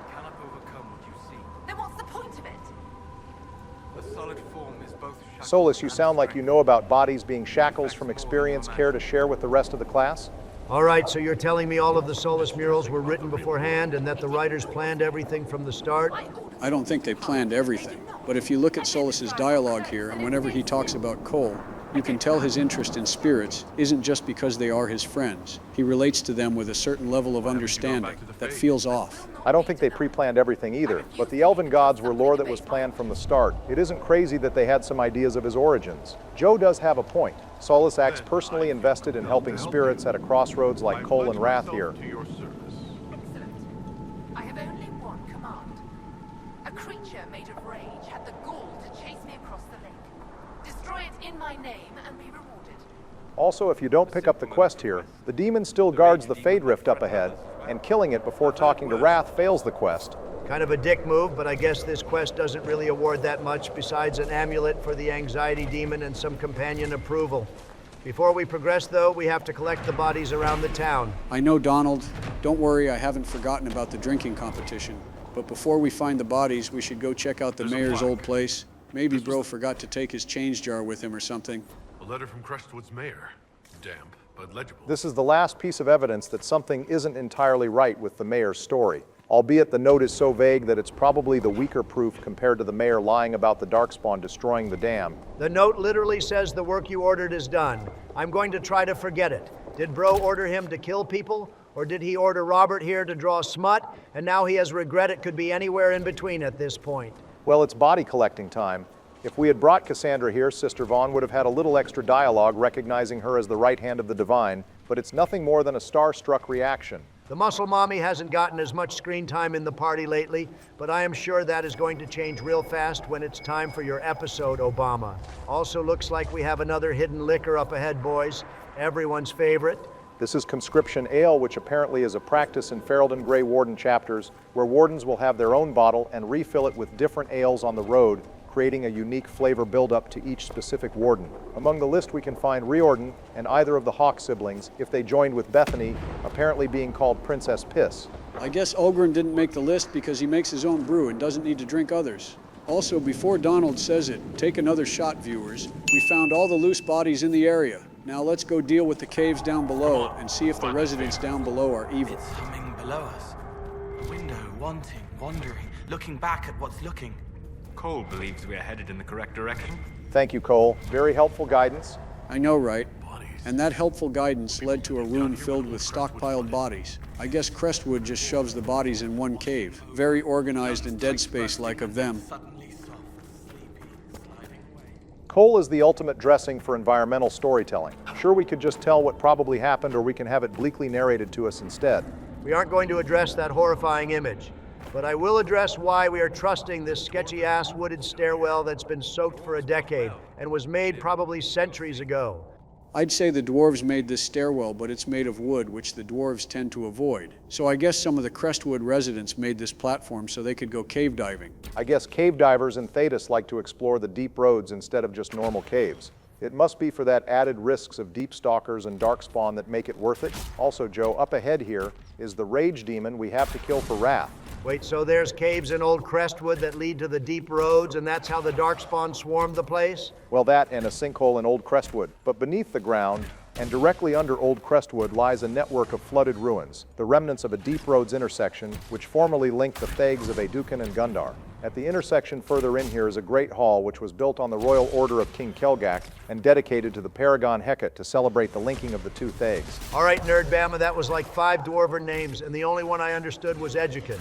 cannot overcome what you see. Then what's the point of it? A solid form is both Solus, you sound like you know about bodies being shackles from experience. Care to share with the rest of the class? All right, so you're telling me all of the Solus murals were written beforehand and that the writers planned everything from the start? I don't think they planned everything, but if you look at Solus's dialogue here, and whenever he talks about Cole, you can tell his interest in spirits isn't just because they are his friends. He relates to them with a certain level of understanding that feels off. I don't think they pre-planned everything either, but the elven gods were lore that was planned from the start. It isn't crazy that they had some ideas of his origins. Joe does have a point. Solus acts personally invested in helping spirits at a crossroads like Cole and Wrath here. Excellent. I have only one command. A creature made of rage had the gall to chase me across the lake. Destroy it in my name and be rewarded. Also, if you don't pick up the quest here, the demon still guards the Fade Rift up ahead, and killing it before talking to Wrath fails the quest. Kind of a dick move, but I guess this quest doesn't really award that much besides an amulet for the anxiety demon and some companion approval. Before we progress, though, we have to collect the bodies around the town. I know, Donald. Don't worry, I haven't forgotten about the drinking competition. But before we find the bodies, we should go check out the mayor's old place Maybe bro forgot to take his change jar with him or something. A letter from Crestwood's mayor. Damp, but legible. This is the last piece of evidence that something isn't entirely right with the mayor's story. Albeit the note is so vague that it's probably the weaker proof compared to the mayor lying about the Darkspawn destroying the dam. The note literally says the work you ordered is done. I'm going to try to forget it. Did bro order him to kill people? Or did he order Robert here to draw smut? And now he has regret it could be anywhere in between at this point. Well, it's body collecting time. If we had brought Cassandra here, Sister Vaughn would have had a little extra dialogue recognizing her as the right hand of the divine, but it's nothing more than a star-struck reaction. The muscle mommy hasn't gotten as much screen time in the party lately, but I am sure that is going to change real fast when it's time for your episode, Obama. Also looks like we have another hidden liquor up ahead, boys. Everyone's favorite. This is Conscription Ale, which apparently is a practice in Ferelden Grey Warden chapters, where wardens will have their own bottle and refill it with different ales on the road, creating a unique flavor buildup to each specific warden. Among the list we can find Riordan and either of the Hawk siblings, if they joined with Bethany, apparently being called Princess Piss. I guess Ulgrin didn't make the list because he makes his own brew and doesn't need to drink others. Also, before Donald says it, take another shot, viewers. We found all the loose bodies in the area. Now let's go deal with the caves down below and see if the residents down below are evil. It's humming below us. A window, wanting, wandering, looking back at what's looking. Cole believes we are headed in the correct direction. Thank you, Cole. Very helpful guidance. I know, right? And that helpful guidance led to a room filled with stockpiled bodies. I guess Crestwood just shoves the bodies in one cave. Very organized and dead space-like of them. Cole is the ultimate dressing for environmental storytelling. Sure, we could just tell what probably happened, or we can have it bleakly narrated to us instead. We aren't going to address that horrifying image, but I will address why we are trusting this sketchy-ass wooded stairwell that's been soaked for a decade and was made probably centuries ago. I'd say the dwarves made this stairwell, but it's made of wood, which the dwarves tend to avoid. So I guess some of the Crestwood residents made this platform so they could go cave diving. I guess cave divers in Thedas like to explore the deep roads instead of just normal caves. It must be for that added risks of deep stalkers and darkspawn that make it worth it. Also, Joe, up ahead here is the rage demon we have to kill for Wrath. Wait, so there's caves in Old Crestwood that lead to the deep roads, and that's how the darkspawn swarmed the place? Well, that and a sinkhole in Old Crestwood. But beneath the ground, and directly under Old Crestwood, lies a network of flooded ruins, the remnants of a deep roads intersection which formerly linked the Thags of Aeducan and Gundar. At the intersection further in here is a great hall which was built on the royal order of King Kelgak and dedicated to the Paragon Hecate to celebrate the linking of the two Thags. All right, Nerd Bama, that was like 5 dwarven names, and the only one I understood was Hijinks.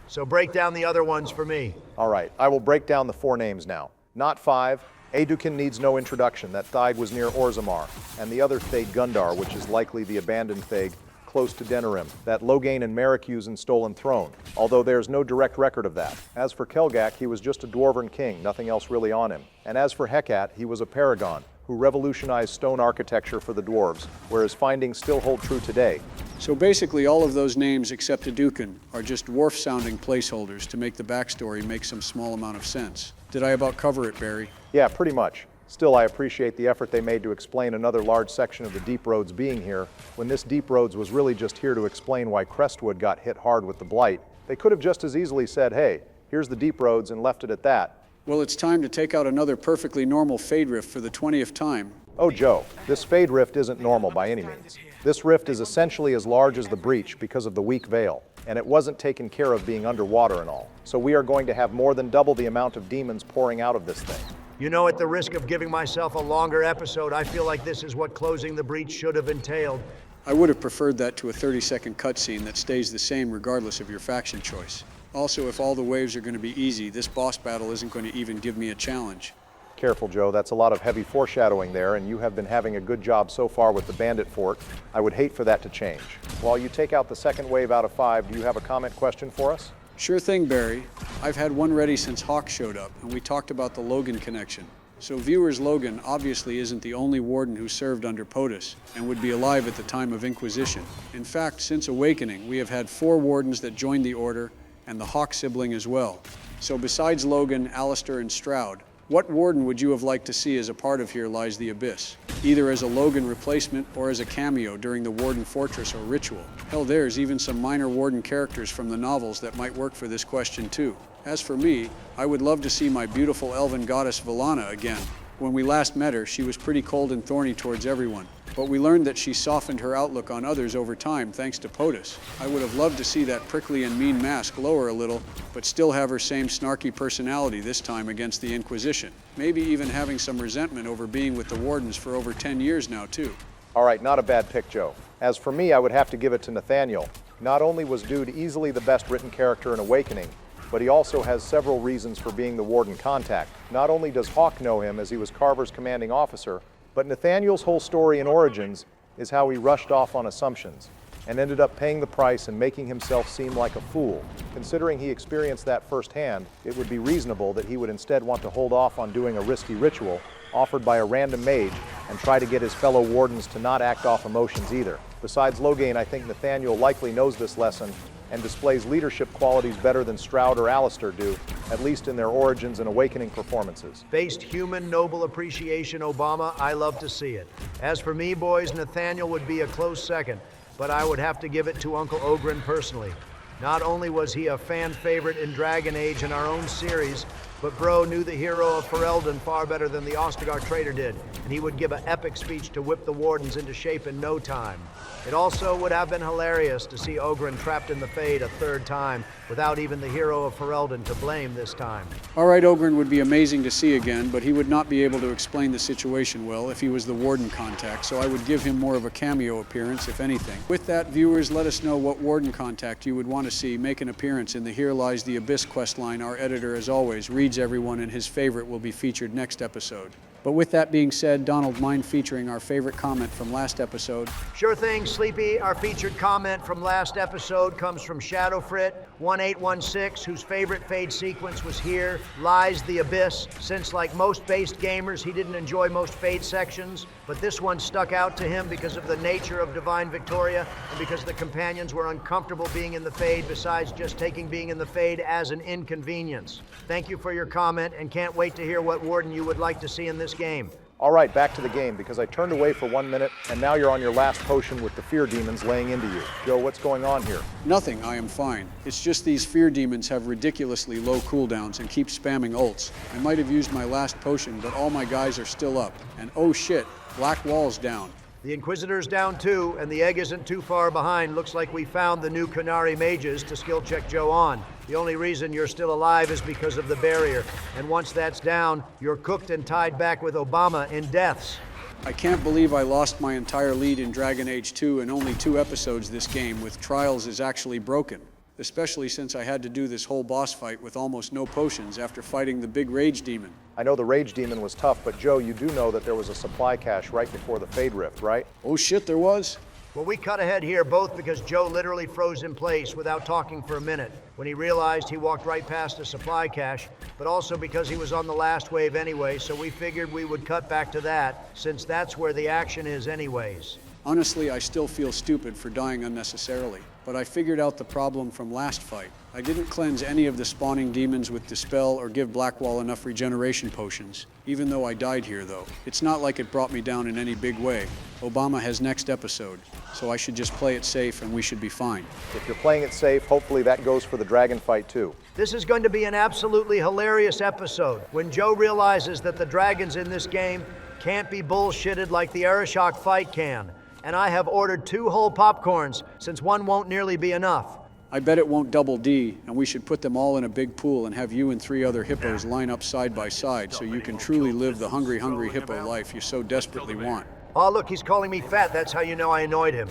So break down the other ones for me. All right, I will break down the 4 names now. Not 5. Aeducan needs no introduction. That Thag was near Orzammar. And the other Thag Gundar, which is likely the abandoned Thag, close to Denerim. That Loghain and Mariku's stolen throne, although there's no direct record of that. As for Kelgak, he was just a dwarven king, nothing else really on him. And as for Hecate, he was a paragon, who revolutionized stone architecture for the dwarves, where his findings still hold true today. So basically all of those names except Aeducan are just dwarf-sounding placeholders to make the backstory make some small amount of sense. Did I about cover it, Barry? Yeah, pretty much. Still, I appreciate the effort they made to explain another large section of the Deep Roads being here, when this Deep Roads was really just here to explain why Crestwood got hit hard with the Blight. They could have just as easily said, hey, here's the Deep Roads, and left it at that. Well, it's time to take out another perfectly normal Fade Rift for the 20th time. Oh, Joe, this Fade Rift isn't normal by any means. This rift is essentially as large as the Breech because of the weak veil, and it wasn't taken care of being underwater and all. So we are going to have more than double the amount of demons pouring out of this thing. You know, at the risk of giving myself a longer episode, I feel like this is what closing the breach should have entailed. I would have preferred that to a 30-second cutscene that stays the same regardless of your faction choice. Also, if all the waves are going to be easy, this boss battle isn't going to even give me a challenge. Careful, Joe. That's a lot of heavy foreshadowing there, and you have been having a good job so far with the Bandit Fort. I would hate for that to change. While you take out the second wave out of 5, do you have a comment question for us? Sure thing, Barry. I've had one ready since Hawk showed up, and we talked about the Logan connection. So viewers, Logan obviously isn't the only warden who served under POTUS and would be alive at the time of Inquisition. In fact, since Awakening, we have had 4 wardens that joined the Order, and the Hawk sibling as well. So besides Logan, Alistair, and Stroud, what warden would you have liked to see as a part of Here Lies the Abyss? Either as a Logan replacement or as a cameo during the Warden Fortress or Ritual. Hell, there's even some minor warden characters from the novels that might work for this question too. As for me, I would love to see my beautiful elven goddess Valana again. When we last met her, she was pretty cold and thorny towards everyone, but we learned that she softened her outlook on others over time thanks to POTUS. I would have loved to see that prickly and mean mask lower a little, but still have her same snarky personality this time against the Inquisition. Maybe even having some resentment over being with the Wardens for over 10 years now, too. All right, not a bad pick, Joe. As for me, I would have to give it to Nathaniel. Not only was Dude easily the best written character in Awakening, but he also has several reasons for being the Warden contact. Not only does Hawk know him as he was Carver's commanding officer, but Nathaniel's whole story and origins is how he rushed off on assumptions and ended up paying the price and making himself seem like a fool. Considering he experienced that firsthand, it would be reasonable that he would instead want to hold off on doing a risky ritual offered by a random mage and try to get his fellow Wardens to not act off emotions either. Besides Loghain, I think Nathaniel likely knows this lesson and displays leadership qualities better than Stroud or Alistair do, at least in their Origins and Awakening performances. Based human noble appreciation, Obama, I love to see it. As for me, boys, Nathaniel would be a close second, but I would have to give it to Uncle Ogren personally. Not only was he a fan favorite in Dragon Age and our own series, but bro knew the hero of Ferelden far better than the Ostagar traitor did, and he would give an epic speech to whip the Wardens into shape in no time. It also would have been hilarious to see Ogren trapped in the Fade a third time, without even the hero of Ferelden to blame this time. All right, Ogren would be amazing to see again, but he would not be able to explain the situation well if he was the Warden contact, so I would give him more of a cameo appearance, if anything. With that, viewers, let us know what Warden contact you would want to see make an appearance in the Here Lies the Abyss questline. Our editor, as always, reads everyone, and his favorite will be featured next episode. But with that being said, Donald, mind featuring our favorite comment from last episode? Sure thing, Sleepy. Our featured comment from last episode comes from Shadowfrit1816, whose favorite Fade sequence was Here Lies the Abyss. Since, like most based gamers, he didn't enjoy most Fade sections, but this one stuck out to him because of the nature of Divine Victoria and because the companions were uncomfortable being in the Fade, besides just taking being in the Fade as an inconvenience. Thank you for your comment, and can't wait to hear what Warden you would like to see in this game. All right, back to the game, because I turned away for 1 minute, and now you're on your last potion with the fear demons laying into you. Joe, what's going on here? Nothing, I am fine. It's just these fear demons have ridiculously low cooldowns and keep spamming ults. I might have used my last potion, but all my guys are still up. And oh shit, Black Wall's down. The Inquisitor's down too, and the egg isn't too far behind. Looks like we found the new Qunari mages to skill check Joe on. The only reason you're still alive is because of the barrier, and once that's down, you're cooked and tied back with Obama in deaths. I can't believe I lost my entire lead in Dragon Age 2 in only 2 episodes this game, with Trials is actually broken. Especially since I had to do this whole boss fight with almost no potions after fighting the big Rage Demon. I know the Rage Demon was tough, but Joe, you do know that there was a supply cache right before the Fade Rift, right? Oh shit, there was? Well, we cut ahead here both because Joe literally froze in place without talking for a minute when he realized he walked right past a supply cache, but also because he was on the last wave anyway, so we figured we would cut back to that, since that's where the action is anyways. Honestly, I still feel stupid for dying unnecessarily, but I figured out the problem from last fight. I didn't cleanse any of the spawning demons with Dispel or give Blackwall enough regeneration potions, even though I died here though. It's not like it brought me down in any big way. Obama has next episode, so I should just play it safe and we should be fine. If you're playing it safe, hopefully that goes for the dragon fight too. This is going to be an absolutely hilarious episode when Joe realizes that the dragons in this game can't be bullshitted like the Arishok fight can. And I have ordered 2 whole popcorns, since one won't nearly be enough. I bet it won't double D, and we should put them all in a big pool and have you and 3 other hippos line up side by side so you can truly live the hungry, hungry hippo life you so desperately want. Oh, look, he's calling me fat. That's how you know I annoyed him.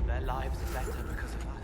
Their lives are better because of us.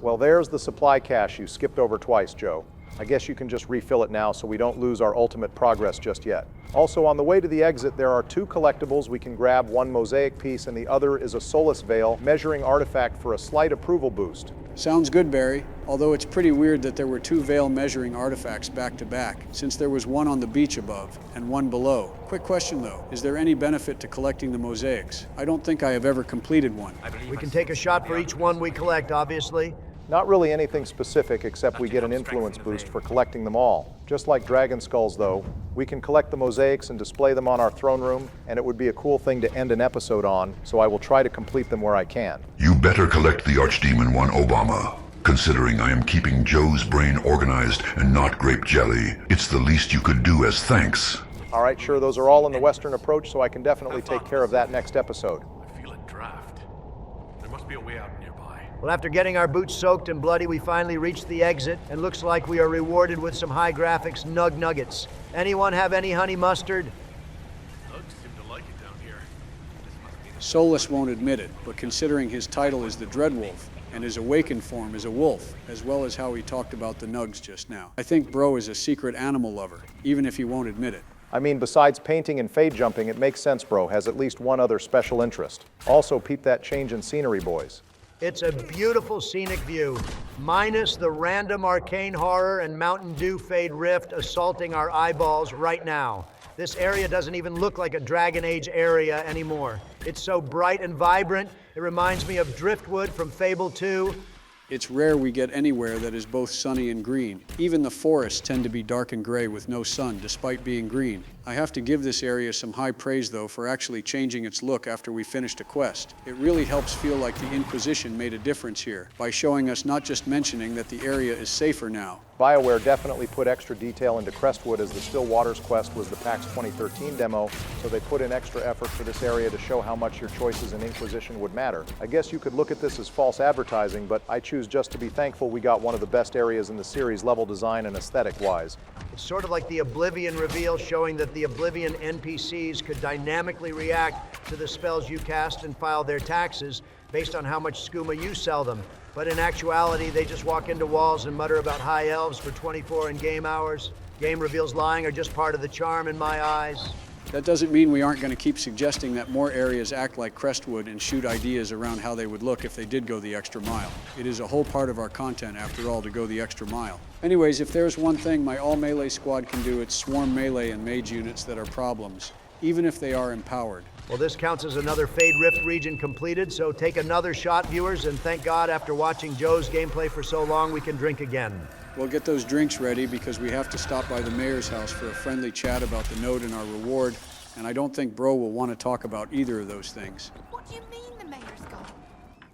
Well, there's the supply cache you skipped over twice, Joe. I guess you can just refill it now so we don't lose our ultimate progress just yet. Also, on the way to the exit, there are 2 collectibles we can grab, one mosaic piece and the other is a Solace Veil measuring artifact for a slight approval boost. Sounds good, Barry, although it's pretty weird that there were 2 Veil measuring artifacts back to back, since there was one on the beach above and one below. Quick question though, is there any benefit to collecting the mosaics? I don't think I have ever completed one. We can take a shot for each one we collect, obviously. Not really anything specific, except we get an influence boost for collecting them all. Just like Dragon Skulls, though, we can collect the mosaics and display them on our throne room, and it would be a cool thing to end an episode on, so I will try to complete them where I can. You better collect the Archdemon one, Obama. considering I am keeping Joe's brain organized and not grape jelly. It's the least you could do as thanks. All right, sure, those are all in the western approach, so I can definitely take care of that next episode. I feel a draft. There must be a way out nearby. Well, after getting our boots soaked and bloody, we finally reached the exit, and looks like we are rewarded with some high graphics nug nuggets. Anyone have any honey mustard? Nugs seem to like it down here. Solus won't admit it, but considering his title is the Dreadwolf, and his awakened form is a wolf, as well as how he talked about the nugs just now, I think Bro is a secret animal lover, even if he won't admit it. I mean, besides painting and fade jumping, it makes sense Bro has at least one other special interest. Also, peep that change in scenery, boys. It's a beautiful scenic view, minus the random arcane horror and Mountain Dew Fade Rift assaulting our eyeballs right now. This area doesn't even look like a Dragon Age area anymore. It's so bright and vibrant, it reminds me of Driftwood from Fable 2. It's rare we get anywhere that is both sunny and green. Even the forests tend to be dark and gray with no sun, despite being green. I have to give this area some high praise, though, for actually changing its look after we finished a quest. It really helps feel like the Inquisition made a difference here, by showing us not just mentioning that the area is safer now. BioWare definitely put extra detail into Crestwood, as the Still Waters quest was the PAX 2013 demo, so they put in extra effort for this area to show how much your choices in Inquisition would matter. I guess you could look at this as false advertising, but I choose just to be thankful we got one of the best areas in the series, level design and aesthetic-wise. It's sort of like the Oblivion reveal, showing that the Oblivion NPCs could dynamically react to the spells you cast and file their taxes based on how much skooma you sell them. But in actuality, they just walk into walls and mutter about high elves for 24 in-game hours. Game reveals lying are just part of the charm in my eyes. That doesn't mean we aren't going to keep suggesting that more areas act like Crestwood and shoot ideas around how they would look if they did go the extra mile. It is a whole part of our content, after all, to go the extra mile. Anyways, if there's one thing my all-melee squad can do, it's swarm melee and mage units that are problems, even if they are empowered. Well, this counts as another Fade Rift region completed, so take another shot, viewers, and thank God after watching Joe's gameplay for so long, we can drink again. We'll get those drinks ready because we have to stop by the mayor's house for a friendly chat about the node and our reward, and I don't think Bro will want to talk about either of those things. What do you mean the mayor's gone?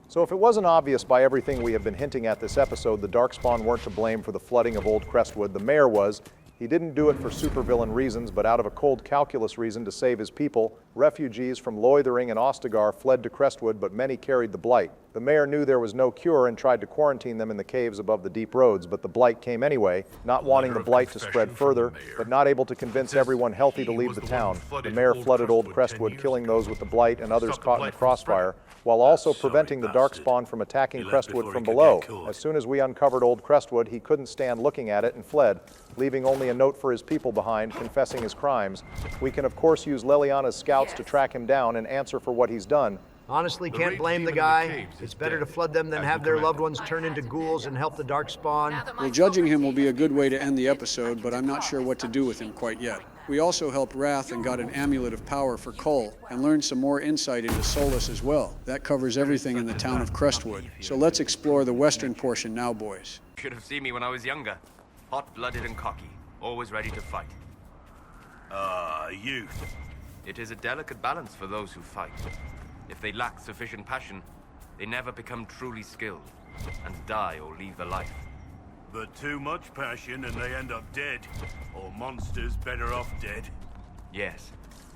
So if it wasn't obvious by everything we have been hinting at this episode, the Darkspawn weren't to blame for the flooding of Old Crestwood. The mayor was. He didn't do it for supervillain reasons, but out of a cold calculus reason to save his people. Refugees from Loithering and Ostagar fled to Crestwood, but many carried the blight. The mayor knew there was no cure and tried to quarantine them in the caves above the deep roads, but the blight came anyway, not wanting the blight to spread further, but not able to convince everyone healthy to leave the town. The mayor flooded Old Crestwood, killing those with the blight and others caught in the crossfire, while also preventing the Darkspawn from attacking Crestwood from below. As soon as we uncovered Old Crestwood, he couldn't stand looking at it and fled, leaving only a note for his people behind, confessing his crimes. We can of course use Leliana's scouts to track him down and answer for what he's done. Honestly, can't blame the guy. It's better to flood them than have their loved ones turn into ghouls and help the Darkspawn. Well, judging him will be a good way to end the episode, but I'm not sure what to do with him quite yet. We also helped Wrath and got an amulet of power for Cole, and learned some more insight into Solus as well. That covers everything in the town of Crestwood. So let's explore the western portion now, boys. Should have seen me when I was younger. Hot-blooded and cocky, always ready to fight. Youth. It is a delicate balance for those who fight. If they lack sufficient passion, they never become truly skilled, and die or leave the life. But too much passion and they end up dead. Or monsters better off dead. Yes.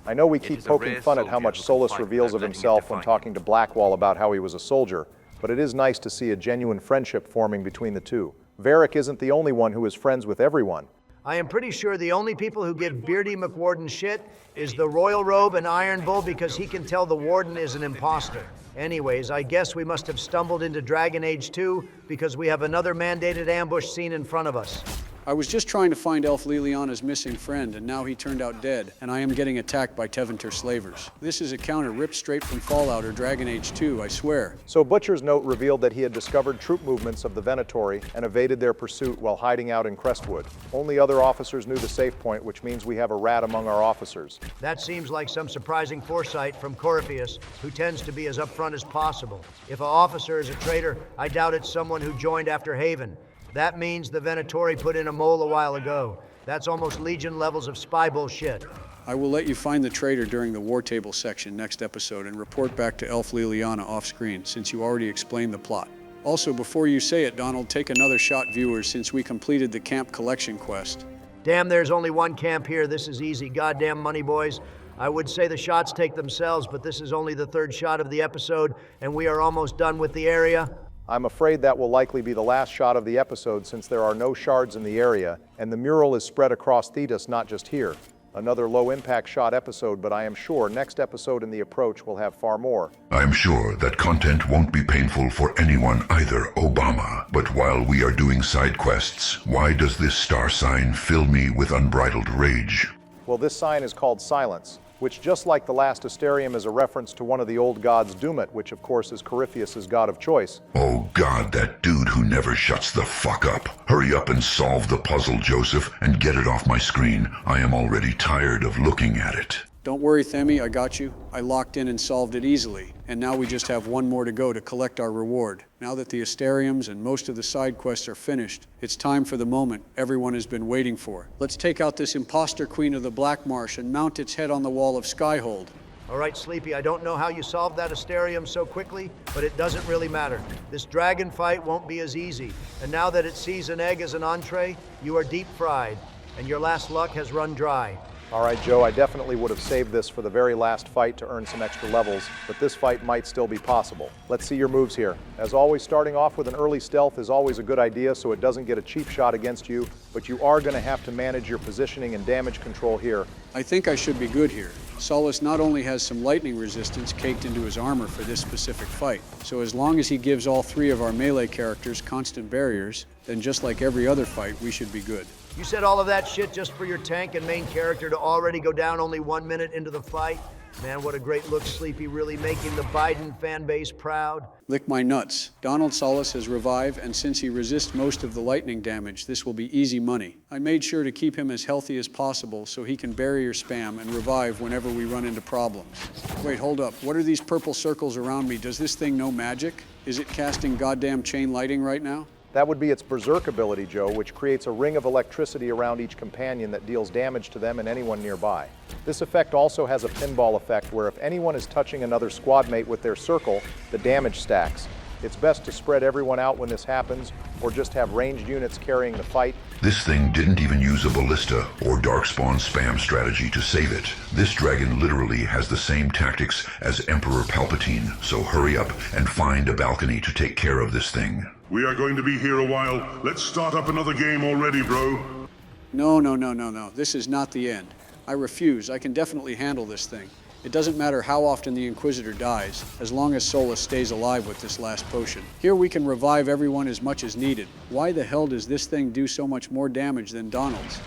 I know we keep poking fun at how much Solus reveals of himself when talking to Blackwall about how he was a soldier, but it is nice to see a genuine friendship forming between the two. Varric isn't the only one who is friends with everyone. I am pretty sure the only people who give Beardy McWarden shit is the Royal Robe and Iron Bull, because he can tell the Warden is an imposter. Anyways, I guess we must have stumbled into Dragon Age 2 because we have another mandated ambush scene in front of us. I was just trying to find Elf Liliana's missing friend, and now he turned out dead, and I am getting attacked by Tevinter slavers. This is a counter ripped straight from Fallout or Dragon Age 2, I swear. So Butcher's note revealed that he had discovered troop movements of the Venatori and evaded their pursuit while hiding out in Crestwood. Only other officers knew the safe point, which means we have a rat among our officers. That seems like some surprising foresight from Corypheus, who tends to be as upfront as possible. If an officer is a traitor, I doubt it's someone who joined after Haven. That means the Venatori put in a mole a while ago. That's almost Legion levels of spy bullshit. I will let you find the traitor during the War Table section next episode and report back to Elf Liliana off-screen, since you already explained the plot. Also, before you say it, Donald, take another shot, viewers, since we completed the camp collection quest. Damn, there's only one camp here. This is easy. Goddamn money, boys. I would say the shots take themselves, but this is only the third shot of the episode, and we are almost done with the area. I'm afraid that will likely be the last shot of the episode since there are no shards in the area, and the mural is spread across Thetis, not just here. Another low-impact shot episode, but I am sure next episode in The Approach will have far more. I'm sure that content won't be painful for anyone either, Obama. But while we are doing side quests, why does this star sign fill me with unbridled rage? Well, this sign is called Silence, which, just like the last Asterium, is a reference to one of the old gods, Dumat, which of course is Corypheus' god of choice. Oh God, that dude who never shuts the fuck up. Hurry up and solve the puzzle, Joseph, and get it off my screen. I am already tired of looking at it. Don't worry, Themi, I got you. I locked in and solved it easily, and now we just have one more to go to collect our reward. Now that the Asteriums and most of the side quests are finished, it's time for the moment everyone has been waiting for. Let's take out this imposter queen of the Black Marsh and mount its head on the wall of Skyhold. All right, Sleepy, I don't know how you solved that Asterium so quickly, but it doesn't really matter. This dragon fight won't be as easy, and now that it sees an egg as an entree, you are deep fried, and your last luck has run dry. All right, Joe, I definitely would have saved this for the very last fight to earn some extra levels, but this fight might still be possible. Let's see your moves here. As always, starting off with an early stealth is always a good idea so it doesn't get a cheap shot against you, but you are going to have to manage your positioning and damage control here. I think I should be good here. Solus not only has some lightning resistance caked into his armor for this specific fight, so as long as he gives all three of our melee characters constant barriers, then just like every other fight, we should be good. You said all of that shit just for your tank and main character to already go down only 1 minute into the fight? Man, what a great look, Sleepy, really making the Biden fan base proud. Lick my nuts. Donald Solus has revived, and since he resists most of the lightning damage, this will be easy money. I made sure to keep him as healthy as possible so he can barrier spam and revive whenever we run into problems. Wait, hold up. What are these purple circles around me? Does this thing know magic? Is it casting goddamn chain lighting right now? That would be its Berserk ability, Joe, which creates a ring of electricity around each companion that deals damage to them and anyone nearby. This effect also has a pinball effect where if anyone is touching another squad mate with their circle, the damage stacks. It's best to spread everyone out when this happens, or just have ranged units carrying the fight. This thing didn't even use a ballista or darkspawn spam strategy to save it. This dragon literally has the same tactics as Emperor Palpatine, so hurry up and find a balcony to take care of this thing. We are going to be here a while. Let's start up another game already, bro. No. This is not the end. I refuse. I can definitely handle this thing. It doesn't matter how often the Inquisitor dies, as long as Solus stays alive with this last potion. Here we can revive everyone as much as needed. Why the hell does this thing do so much more damage than Donald's?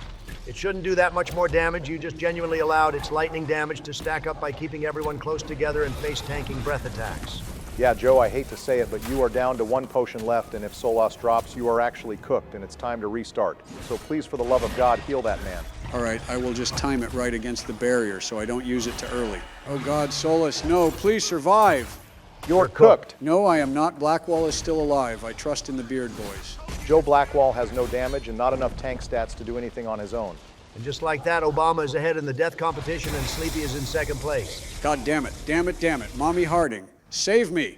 It shouldn't do that much more damage. You just genuinely allowed its lightning damage to stack up by keeping everyone close together and face-tanking breath attacks. Yeah, Joe, I hate to say it, but you are down to 1 potion left, and if Solus drops, you are actually cooked, and it's time to restart. So please, for the love of God, heal that man. All right, I will just time it right against the barrier so I don't use it too early. Oh God, Solus, no, please survive. You're cooked. No, I am not. Blackwall is still alive. I trust in the Beard Boys. Joe Blackwall has no damage and not enough tank stats to do anything on his own. And just like that, Obama is ahead in the death competition and Sleepy is in second place. God damn it. Mommy Harding, save me.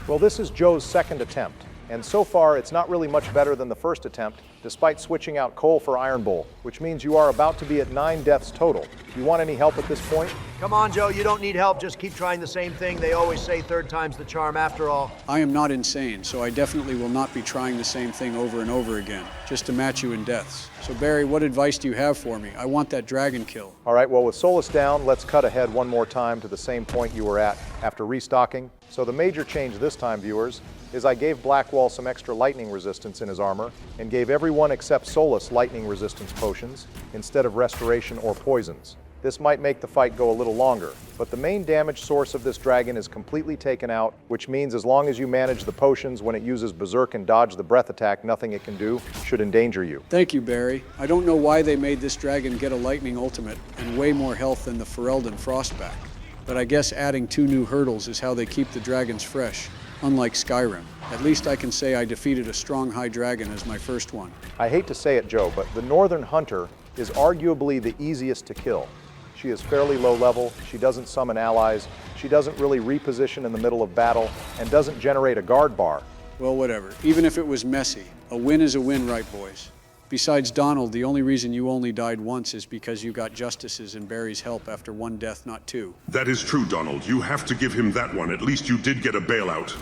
Well, this is Joe's second attempt, and so far it's not really much better than the first attempt, despite switching out Cole for Iron Bull, which means you are about to be at 9 deaths total. You want any help at this point? Come on, Joe, you don't need help. Just keep trying the same thing. They always say third time's the charm after all. I am not insane, so I definitely will not be trying the same thing over and over again, just to match you in deaths. So Barry, what advice do you have for me? I want that dragon kill. All right, well, with Solus down, let's cut ahead one more time to the same point you were at after restocking. So the major change this time, viewers, is I gave Blackwall some extra lightning resistance in his armor and gave everyone except Solus lightning resistance potions instead of restoration or poisons. This might make the fight go a little longer, but the main damage source of this dragon is completely taken out, which means as long as you manage the potions when it uses Berserk and dodge the breath attack, nothing it can do should endanger you. Thank you, Barry. I don't know why they made this dragon get a lightning ultimate and way more health than the Ferelden Frostback, but I guess adding 2 new hurdles is how they keep the dragons fresh, unlike Skyrim. At least I can say I defeated a strong high dragon as my first one. I hate to say it, Joe, but the Northern Hunter is arguably the easiest to kill. She is fairly low level, she doesn't summon allies, she doesn't really reposition in the middle of battle, and doesn't generate a guard bar. Well, whatever. Even if it was messy, a win is a win, right, boys? Besides Donald, the only reason you only died once is because you got Justice's and Barry's help after one death, not two. That is true, Donald. You have to give him that one. At least you did get a bailout.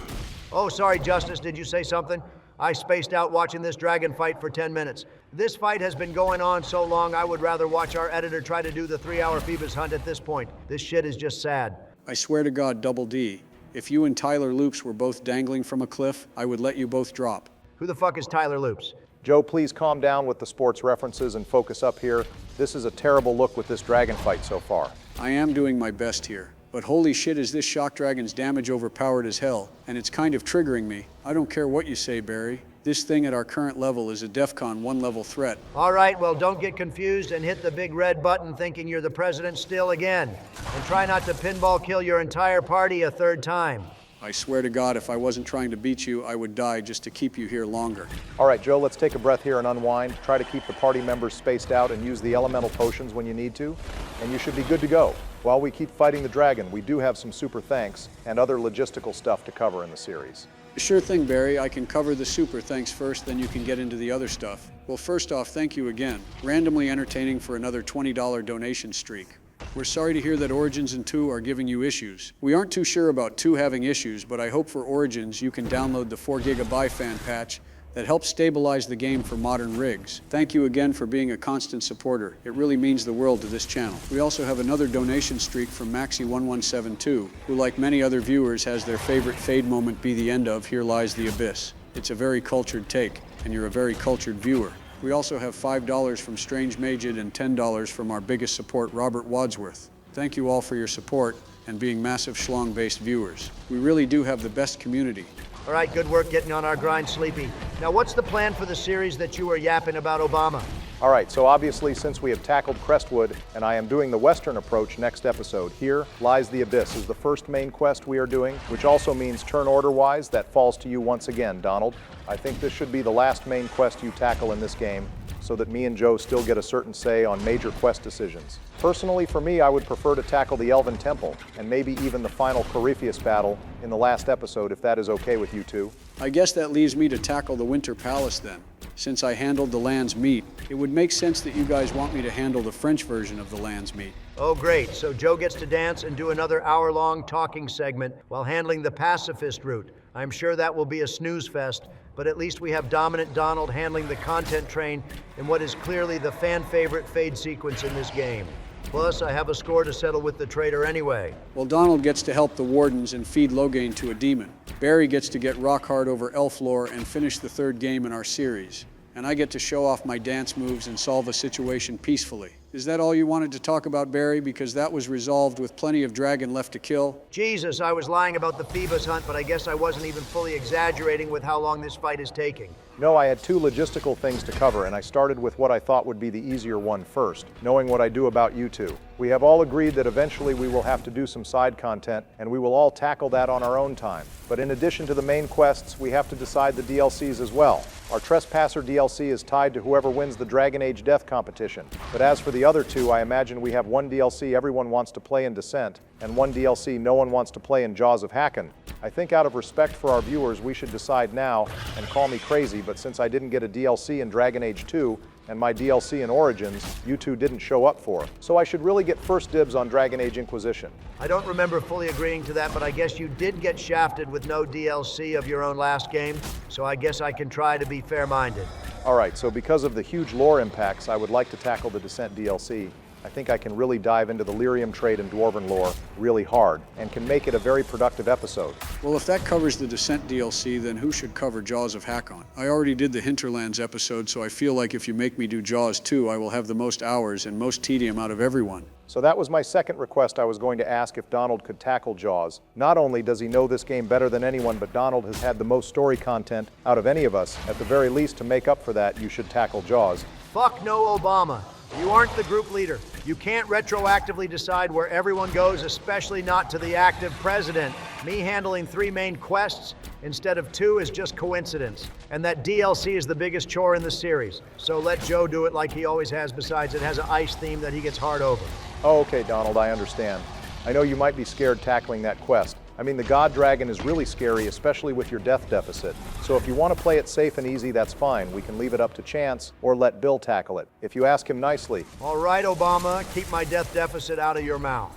Oh, sorry, Justice, did you say something? I spaced out watching this dragon fight for 10 minutes. This fight has been going on so long, I would rather watch our editor try to do the 3-hour Phoebus hunt at this point. This shit is just sad. I swear to God, Double D, if you and Tyler Loops were both dangling from a cliff, I would let you both drop. Who the fuck is Tyler Loops? Joe, please calm down with the sports references and focus up here. This is a terrible look with this dragon fight so far. I am doing my best here. But holy shit, is this shock dragon's damage overpowered as hell, and it's kind of triggering me. I don't care what you say, Barry. This thing at our current level is a DEFCON 1 level threat. All right, well, don't get confused and hit the big red button thinking you're the president still again. And try not to pinball kill your entire party a third time. I swear to God, if I wasn't trying to beat you, I would die just to keep you here longer. All right, Joe, let's take a breath here and unwind. Try to keep the party members spaced out and use the elemental potions when you need to, and you should be good to go. While we keep fighting the dragon, we do have some super thanks and other logistical stuff to cover in the series. Sure thing, Barry. I can cover the super thanks first, then you can get into the other stuff. Well, first off, thank you again. Randomly entertaining for another $20 donation streak. We're sorry to hear that Origins and 2 are giving you issues. We aren't too sure about 2 having issues, but I hope for Origins you can download the 4 GB fan patch that helps stabilize the game for modern rigs. Thank you again for being a constant supporter. It really means the world to this channel. We also have another donation streak from Maxi1172, who like many other viewers has their favorite fade moment be the end of Here Lies the Abyss. It's a very cultured take, and you're a very cultured viewer. We also have $5 from Strange Magid and $10 from our biggest support, Robert Wadsworth. Thank you all for your support and being massive schlong-based viewers. We really do have the best community. All right, good work getting on our grind, Sleepy. Now, what's the plan for the series that you were yapping about Obama? All right, so obviously since we have tackled Crestwood and I am doing the Western approach next episode, Here Lies the Abyss is the first main quest we are doing, which also means turn order-wise, that falls to you once again, Donald. I think this should be the last main quest you tackle in this game, so that me and Joe still get a certain say on major quest decisions. Personally, for me, I would prefer to tackle the Elven Temple, and maybe even the final Corypheus battle in the last episode, if that is okay with you two. I guess that leaves me to tackle the Winter Palace then. Since I handled the Land's Meat, it would make sense that you guys want me to handle the French version of the Land's Meat. Oh, great. So Joe gets to dance and do another hour-long talking segment while handling the pacifist route. I'm sure that will be a snooze fest, but at least we have Dominant Donald handling the content train in what is clearly the fan-favorite fade sequence in this game. Plus, I have a score to settle with the traitor anyway. Well, Donald gets to help the Wardens and feed Loghain to a demon. Barry gets to get rock hard over elf lore and finish the 3rd game in our series. And I get to show off my dance moves and solve a situation peacefully. Is that all you wanted to talk about, Barry? Because that was resolved with plenty of dragon left to kill. Jesus, I was lying about the Phoebus hunt, but I guess I wasn't even fully exaggerating with how long this fight is taking. No, I had 2 logistical things to cover, and I started with what I thought would be the easier one first, knowing what I do about you two. We have all agreed that eventually we will have to do some side content, and we will all tackle that on our own time. But in addition to the main quests, we have to decide the DLCs as well. Our Trespasser DLC is tied to whoever wins the Dragon Age Death competition. But as for the other 2, I imagine we have one DLC everyone wants to play in Descent, and one DLC no one wants to play in Jaws of Hakken. I think out of respect for our viewers, we should decide now, and call me crazy, but since I didn't get a DLC in Dragon Age 2, and my DLC in Origins, you two didn't show up for. So I should really get first dibs on Dragon Age Inquisition. I don't remember fully agreeing to that, but I guess you did get shafted with no DLC of your own last game, so I guess I can try to be fair-minded. All right, so because of the huge lore impacts, I would like to tackle the Descent DLC. I think I can really dive into the Lyrium trade and Dwarven lore really hard, and can make it a very productive episode. Well, if that covers the Descent DLC, then who should cover Jaws of Hakken? I already did the Hinterlands episode, so I feel like if you make me do Jaws 2, I will have the most hours and most tedium out of everyone. So that was my second request. I was going to ask if Donald could tackle Jaws. Not only does he know this game better than anyone, but Donald has had the most story content out of any of us. At the very least, to make up for that, you should tackle Jaws. Fuck no Obama. You aren't the group leader. You can't retroactively decide where everyone goes, especially not to the active president. Me handling 3 main quests instead of 2 is just coincidence. And that DLC is the biggest chore in the series. So let Joe do it like he always has. Besides, it has an ice theme that he gets hard over. Oh, okay, Donald, I understand. I know you might be scared tackling that quest, I mean, the God Dragon is really scary, especially with your death deficit. So if you want to play it safe and easy, that's fine. We can leave it up to chance or let Bill tackle it, if you ask him nicely. All right, Obama, keep my death deficit out of your mouth.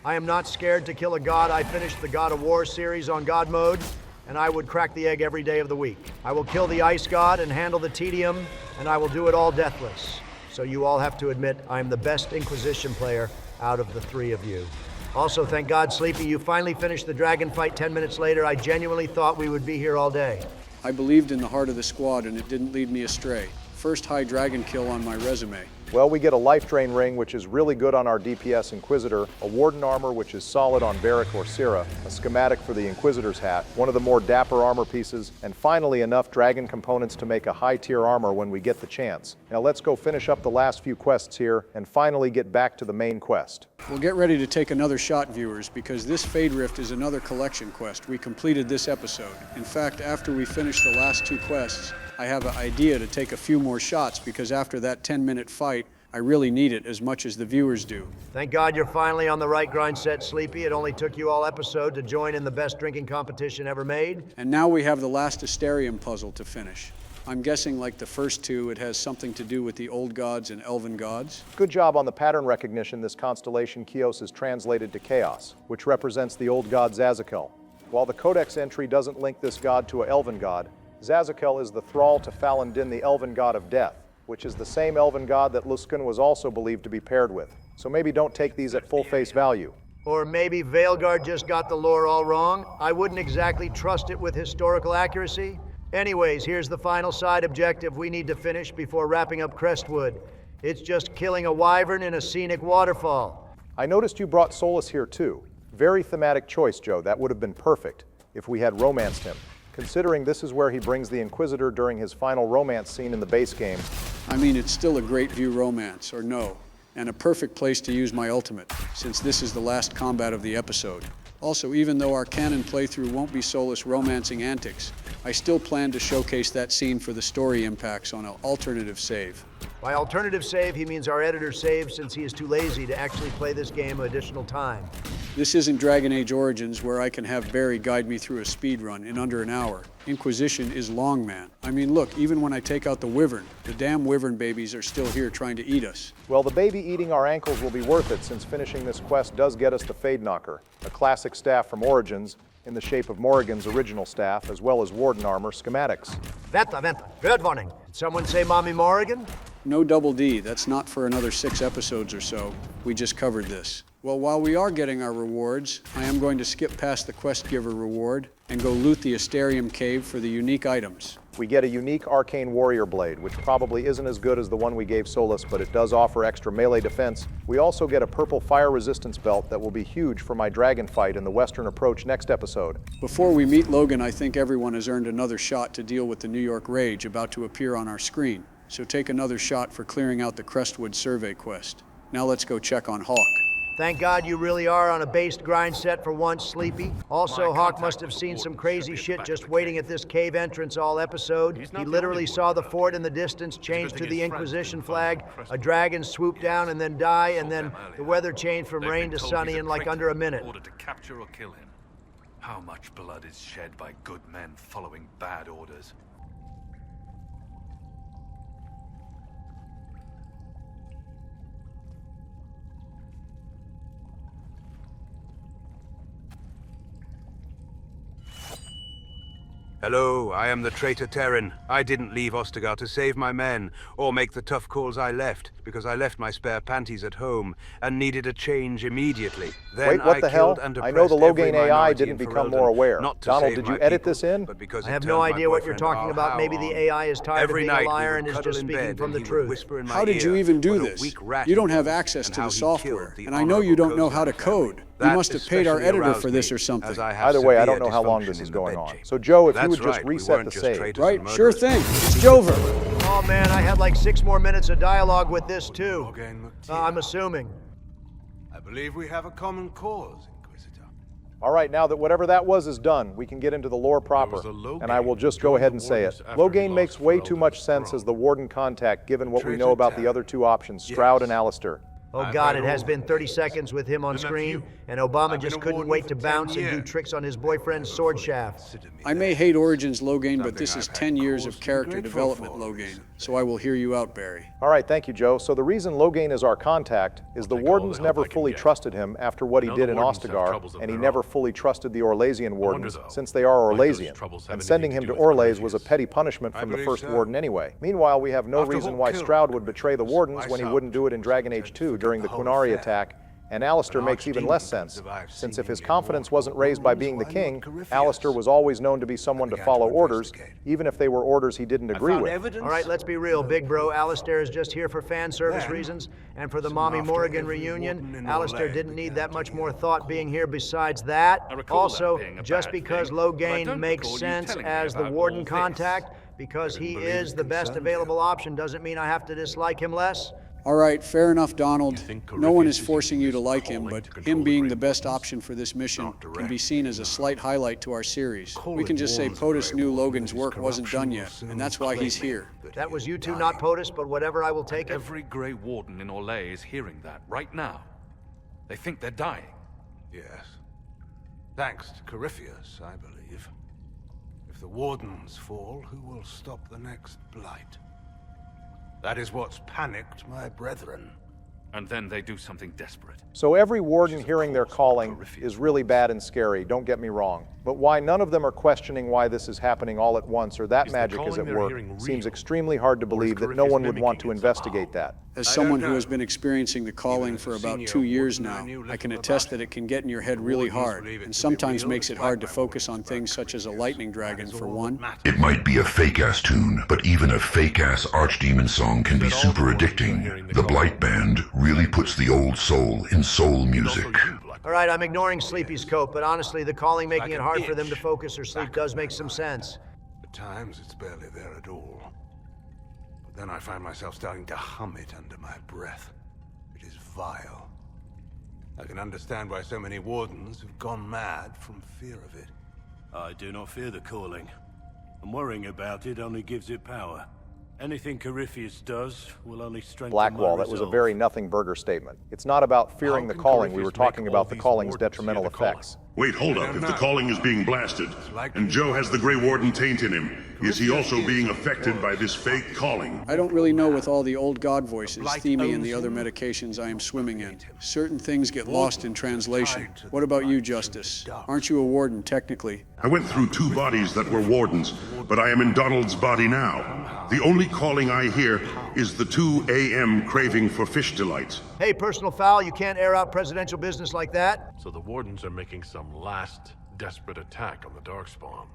I am not scared to kill a god. I finished the God of War series on God mode, and I would crack the egg every day of the week. I will kill the ice god and handle the tedium, and I will do it all deathless. So you all have to admit I'm the best Inquisition player out of the three of you. Also, thank God, Sleepy, you finally finished the dragon fight 10 minutes later. I genuinely thought we would be here all day. I believed in the heart of the squad, and it didn't lead me astray. First high dragon kill on my resume. Well, we get a life drain ring, which is really good on our DPS Inquisitor, a Warden armor, which is solid on Varric or Syrah, a schematic for the Inquisitor's hat, one of the more dapper armor pieces, and finally enough dragon components to make a high-tier armor when we get the chance. Now let's go finish up the last few quests here, and finally get back to the main quest. Well, get ready to take another shot, viewers, because this Fade Rift is another collection quest we completed this episode. In fact, after we finish the last two quests, I have an idea to take a few more shots, because after that 10-minute fight, I really need it as much as the viewers do. Thank God you're finally on the right grind set, Sleepy. It only took you all episode to join in the best drinking competition ever made. And now we have the last Asterium puzzle to finish. I'm guessing, like the first two, it has something to do with the old gods and elven gods. Good job on the pattern recognition. This constellation Chios is translated to Chaos, which represents the old god Zazakel. While the Codex entry doesn't link this god to an elven god, Zazakel is the thrall to Falun Din, the elven god of death, which is the same elven god that Luskan was also believed to be paired with. So maybe don't take these at full face value. Or maybe Veilguard just got the lore all wrong. I wouldn't exactly trust it with historical accuracy. Anyways, here's the final side objective we need to finish before wrapping up Crestwood. It's just killing a wyvern in a scenic waterfall. I noticed you brought Solus here too. Very thematic choice, Joe. That would have been perfect if we had romanced him, considering this is where he brings the Inquisitor during his final romance scene in the base game. I mean, it's still a great view romance, or no, and a perfect place to use my ultimate, since this is the last combat of the episode. Also, even though our canon playthrough won't be Solus romancing antics, I still plan to showcase that scene for the story impacts on an alternative save. By alternative save, he means our editor saves since he is too lazy to actually play this game additional time. This isn't Dragon Age Origins, where I can have Barry guide me through a speed run in under an hour. Inquisition is long, man. I mean, look, even when I take out the wyvern, the damn wyvern babies are still here trying to eat us. Well, the baby eating our ankles will be worth it, since finishing this quest does get us the Fade Knocker, a classic staff from Origins, in the shape of Morrigan's original staff, as well as Warden armor schematics. Venta, good morning. Did someone say Mommy Morrigan? No double D, that's not for another 6 episodes or so. We just covered this. Well, while we are getting our rewards, I am going to skip past the quest giver reward and go loot the Asterium cave for the unique items. We get a unique Arcane Warrior Blade, which probably isn't as good as the one we gave Solus, but it does offer extra melee defense. We also get a purple fire resistance belt that will be huge for my dragon fight in the Western Approach next episode. Before we meet Logan, I think everyone has earned another shot to deal with the New York Rage about to appear on our screen. So take another shot for clearing out the Crestwood survey quest. Now let's go check on Hawk. Thank God you really are on a based grind set for once, Sleepy. Also, Hawk must have seen some crazy shit just waiting at this cave entrance all episode. He literally saw the fort in the distance change to the Inquisition flag, a dragon swoop down and then die, and then the weather changed from rain to sunny in like under a minute. Order to capture or kill him. How much blood is shed by good men following bad orders? Hello, I am the traitor Terran. I didn't leave Ostagar to save my men, or make the tough calls I left, because I left my spare panties at home, and needed a change immediately. Then Wait, what the hell? I know the Loghain AI didn't become more aware. Donald, did you edit this in? I have no idea what you're talking about. Maybe the AI is tired of being a liar and is just speaking from the truth. How did you even do this? You don't have access to the software, and I know you don't know how to code. You must have paid our editor for this or something. Either way, I don't know how long this is going on. So Joe, if you would just reset the save. Right, sure thing. It's Jover. Oh man, I had like 6 more minutes of dialogue with this too. I'm assuming. I believe we have a common cause, Inquisitor. All right, now that whatever that was is done, we can get into the lore proper, and I will just go ahead and say it. Loghain makes way too much sense as the Warden contact given what we know about the other two options, Stroud and Alistair. Oh God, it has been 30 seconds with him on screen, and Obama just couldn't wait to bounce and do tricks on his boyfriend's sword shaft. I may hate Origins, Logain, but this is 10 years of character development, Logain. So I will hear you out, Barry. All right, thank you, Joe. So the reason Logain is our contact is the Wardens never fully trusted him after what he did in Ostagar, and he never fully trusted the Orlesian Wardens, since they are Orlesian. And sending him to Orlais was a petty punishment from the first Warden anyway. Meanwhile, we have no reason why Stroud would betray the Wardens when he wouldn't do it in Dragon Age 2 during the Qunari attack. And Alistair makes even less sense, since if his confidence wasn't raised by being the king, Alistair was always known to be someone to follow orders, even if they were orders he didn't agree with. All right, let's be real, big bro. Alistair is just here for fan service reasons, and for the Mommy Morrigan reunion. Alistair didn't need that much more thought being here besides that. Also, just because Logain makes sense as the Warden contact, because he is the best available option, doesn't mean I have to dislike him less. All right, fair enough, Donald. No one is forcing you to like him, but him being the best option for this mission can be seen as a slight highlight to our series. We can just say POTUS knew Logan's work wasn't done yet, and that's why he's here. That was you two, not POTUS, but whatever, I will take it. Every Grey Warden in Orlais is hearing that right now. They think they're dying. Yes. Thanks to Corypheus, I believe. If the Wardens fall, who will stop the next Blight? That is what's panicked my brethren. And then they do something desperate. So every Warden hearing their calling is really bad and scary, don't get me wrong. But why none of them are questioning why this is happening all at once, or that magic is at work, seems extremely hard to believe that no one would want to investigate that. As someone who has been experiencing the calling for about 2 years now, I can attest that it can get in your head really hard, and sometimes makes it hard to focus on things such as a lightning dragon, for one. It might be a fake-ass tune, but even a fake-ass archdemon song can be super addicting. The Blight Band really puts the old soul in soul music. All right, I'm ignoring Sleepy's coat, but honestly, the calling making it hard for them to focus or sleep does make some sense. At times, it's barely there at all. But then I find myself starting to hum it under my breath. It is vile. I can understand why so many Wardens have gone mad from fear of it. I do not fear the calling. And worrying about it only gives it power. Anything Corypheus does will only strengthen Blackwall, that was a very nothing burger statement. It's not about fearing the calling, we were talking about the calling's detrimental effects. Wait, hold up. If the calling is being blasted, and Joe has the Grey Warden taint in him, is he also being affected by this fake calling? I don't really know with all the old god voices, Themi, and the other medications I am swimming in. Certain things get lost in translation. What about you, Justice? Aren't you a Warden, technically? I went through 2 bodies that were Wardens, but I am in Donald's body now. The only calling I hear is the 2 a.m. craving for fish delights. Hey, personal foul, you can't air out presidential business like that. So the Wardens are making some last desperate attack on the Darkspawn.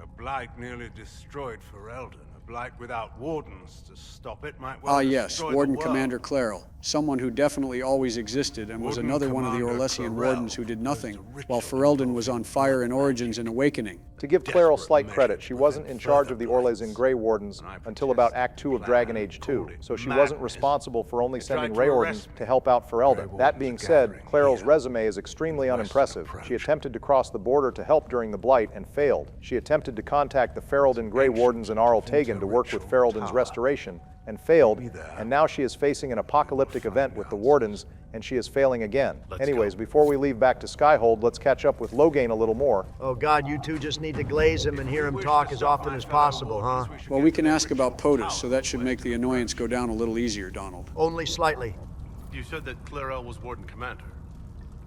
A Blight nearly destroyed Ferelden. A Blight without Wardens to stop it might well yes, destroy Warden the world. Commander Clarel. Someone who definitely always existed and was another one of the Orlesian Wardens who did nothing, while Ferelden was on fire in Origins and Awakening. To give Clarel slight credit, she wasn't in charge of the Orlesian Grey Wardens until about Act 2 of Dragon Age 2, so she wasn't responsible for only sending Raeorden to help out Ferelden. That being said, Clarel's resume is extremely unimpressive. She attempted to cross the border to help during the Blight and failed. She attempted to contact the Ferelden Grey Wardens in Arl Tegan to work with Ferelden's restoration, and failed, and now she is facing an apocalyptic event with the Wardens, and she is failing again. Anyways, before we leave back to Skyhold, let's catch up with Logain a little more. Oh God, you two just need to glaze him and hear him talk as often as possible, huh? Well, we can ask about POTUS, so that should make the annoyance go down a little easier, Donald. Only slightly. You said that Clarel was Warden Commander.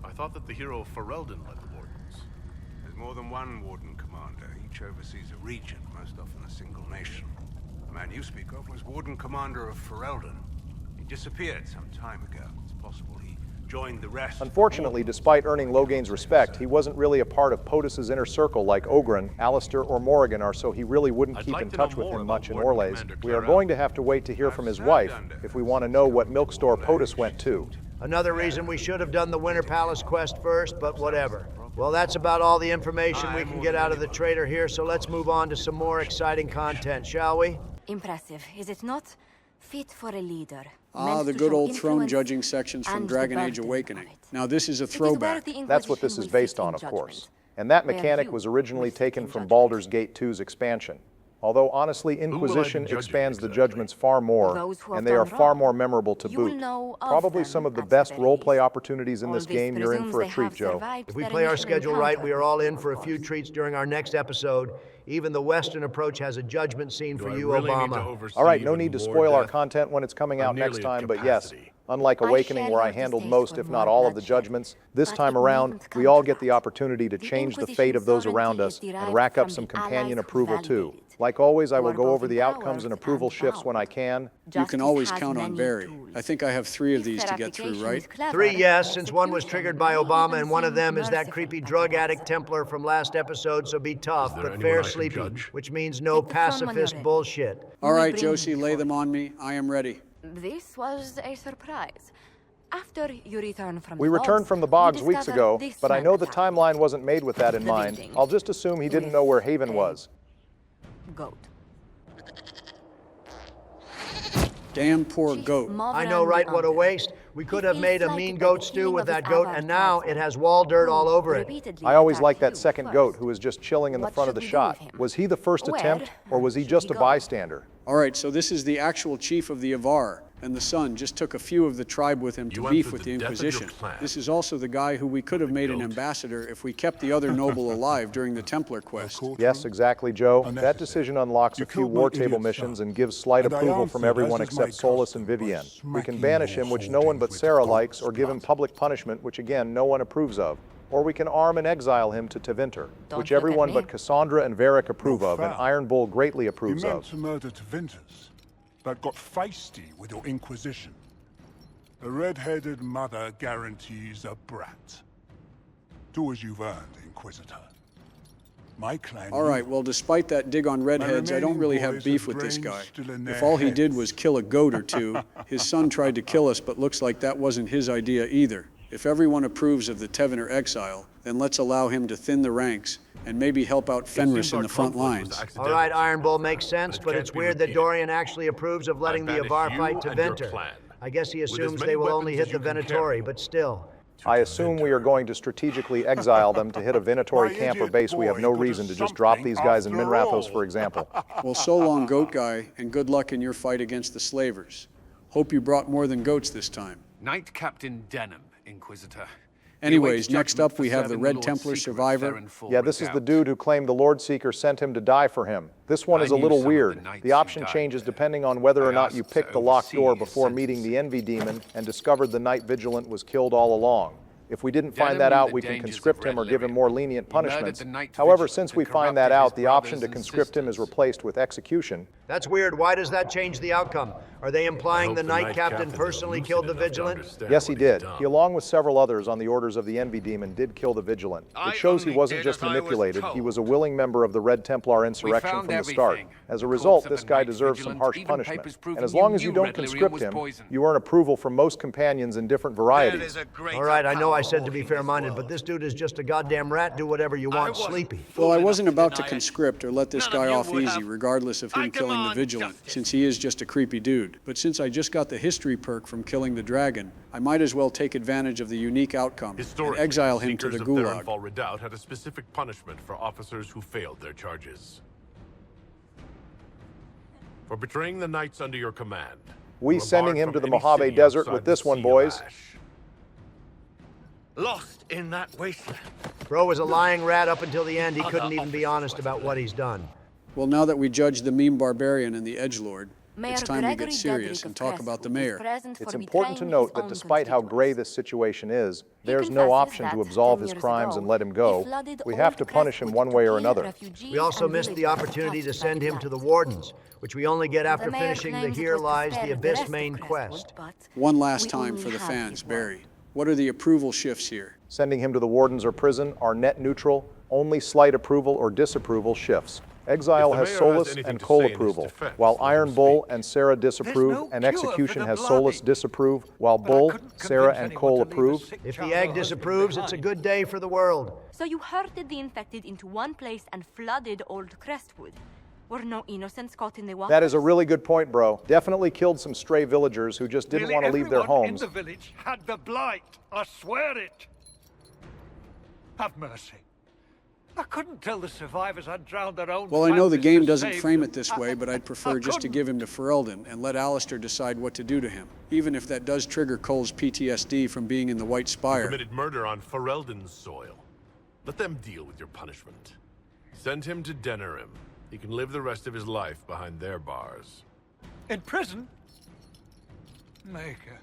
I thought that the hero Ferelden led the Wardens. There's more than one Warden Commander. Each oversees a region, most often a single nation. The man you speak of was Warden Commander of Ferelden. He disappeared some time ago. It's possible he joined the rest. Unfortunately, despite earning Logain's respect, he wasn't really a part of POTUS's inner circle like Ogren, Alistair, or Morrigan are, so he really wouldn't keep in touch with him much in Orlais. We are going to have to wait to hear from his wife if we want to know what milk store POTUS went to. Another reason we should have done the Winter Palace quest first, but whatever. Well, that's about all the information we can get out of the trader here, so let's move on to some more exciting content, shall we? Impressive, is it not? Fit for a leader. The good old throne judging sections from Dragon Age Awakening. Now this is a throwback. That's what this is based on, of course. And that mechanic was originally taken from Baldur's Gate 2's expansion. Although honestly, Inquisition expands the judgments far more, and they are far more memorable to boot. Probably some of the best roleplay opportunities in this game. You're in for a treat, Joe. If we play our schedule right, we are all in for a few treats during our next episode. Even the Western approach has a judgment scene for you, Obama. All right, no need to spoil our content when it's coming out next time, but yes, unlike Awakening, where I handled most, if not all, of the judgments, this time around, we all get the opportunity to change the fate of those around us and rack up some companion approval too. Like always, I will go over the outcomes and approval shifts when I can. You can always count on Barry. I think I have 3 of these to get through, right? 3, yes, since one was triggered by Obama, and one of them is that creepy drug addict Templar from last episode, so be tough, but fair sleepy, which means no pacifist bullshit. All right, Josie, lay them on me. I am ready. This was a surprise. After you return from We returned from the bogs weeks ago, but I know the timeline wasn't made with that in mind. I'll just assume he didn't know where Haven was. Goat. Damn poor goat. I know, right? What a waste. We could have made a mean goat stew with that goat, and now it has wall dirt all over it. I always liked that second goat who was just chilling in the front of the shot. Was he the first attempt, or was he just a bystander? All right, so this is the actual chief of the Avar, and the son just took a few of the tribe with him to beef with the Inquisition. This is also the guy who we could have made an ambassador if we kept the other noble alive during the Templar quest. Yes, exactly, Joe. That decision unlocks a few war table missions and gives slight approval from everyone except Solus and Vivienne. We can banish him, which no one but Sarah likes, or give him public punishment, which again, no one approves of. Or we can arm and exile him to Tevinter, which everyone but Cassandra and Varric approve of, and Iron Bull greatly approves You meant of. to murder Tevinters, but got feisty with your Inquisition. A red-headed mother guarantees a brat. Do as you've earned, Inquisitor. My clan... All right, well, despite that dig on redheads, I don't really have beef with this guy. If all he did was kill a goat or two, his son tried to kill us, but looks like that wasn't his idea either. If everyone approves of the Tevinter exile, then let's allow him to thin the ranks and maybe help out Fenris in the front lines. All right, Iron Bull makes sense, but it's weird that Dorian actually approves of letting the Avar fight Tevinter. I guess he assumes they will only hit the Venatori, but still. I assume we are going to strategically exile them to hit a Venatori camp or base. We have no reason to just drop these guys in Minrathos, for example. Well, so long, goat guy, and good luck in your fight against the slavers. Hope you brought more than goats this time. Knight Captain Denham, Inquisitor. Anyways, next up we have the Red Templar survivor. Yeah, this is the dude who claimed the Lord Seeker sent him to die for him. This one is a little weird. The option changes depending on whether or not you picked the locked door before meeting the Envy Demon and discovered the Knight Vigilant was killed all along. If we didn't find that out, we can conscript him or give him more lenient punishments. However, since we find that out, the option to conscript him is replaced with execution. That's weird. Why does that change the outcome? Are they implying the Knight Captain personally killed the Vigilant? Yes, he did. He, along with several others on the orders of the Envy Demon, did kill the Vigilant. It shows he wasn't just manipulated, he was a willing member of the Red Templar insurrection from the start. As a result, this guy deserves some harsh punishment. And as long as you don't conscript him, you earn approval from most companions in different varieties. All right, I know I said to be fair-minded, but this dude is just a goddamn rat. Do whatever you want, sleepy. Well, I wasn't about to conscript or let this guy off easy, regardless of him killing the Vigilant, since he is just a creepy dude. But since I just got the history perk from killing the dragon, I might as well take advantage of the unique outcome and exile him to the Gulag. Therenfall Redoubt had a specific punishment for officers who failed their charges. For betraying the knights under your command. We sending him to the Mojave Desert with this one, boys. Lost in that wasteland. Bro was a lying rat up until the end. He couldn't even be honest about what he's done. Well, now that we judged the meme barbarian and the edgelord, it's time to get serious and talk about the mayor. It's important to note that despite how gray this situation is, there's no option to absolve his crimes and let him go. We have to punish him one way or another. We also missed the opportunity to send him to the Wardens, which we only get after finishing the Here Lies the Abyss main quest. One last time for the fans, Barry. What are the approval shifts here? Sending him to the Wardens or prison are net neutral, only slight approval or disapproval shifts. Exile has Solus and Cole approval, while Iron Bull and Sarah disapprove, and Execution has Solus disapprove, while Bull, Sarah, and Cole approve. If the egg disapproves, it's a good day for the world. So you herded the infected into one place and flooded old Crestwood. Were no innocents caught in the water? That is a really good point, bro. Definitely killed some stray villagers who just didn't want to leave their homes. Everyone in the village had the blight. I swear it. Have mercy. I couldn't tell the survivors I'd drowned their own Well, I know the families game to doesn't save frame them. it this way, but I'd prefer just to give him to Ferelden and let Alistair decide what to do to him, even if that does trigger Cole's PTSD from being in the White You Spire. committed murder on Ferelden's soil. Let them deal with your punishment. Send him to Denerim. He can live the rest of his life behind their bars. In prison? Maker.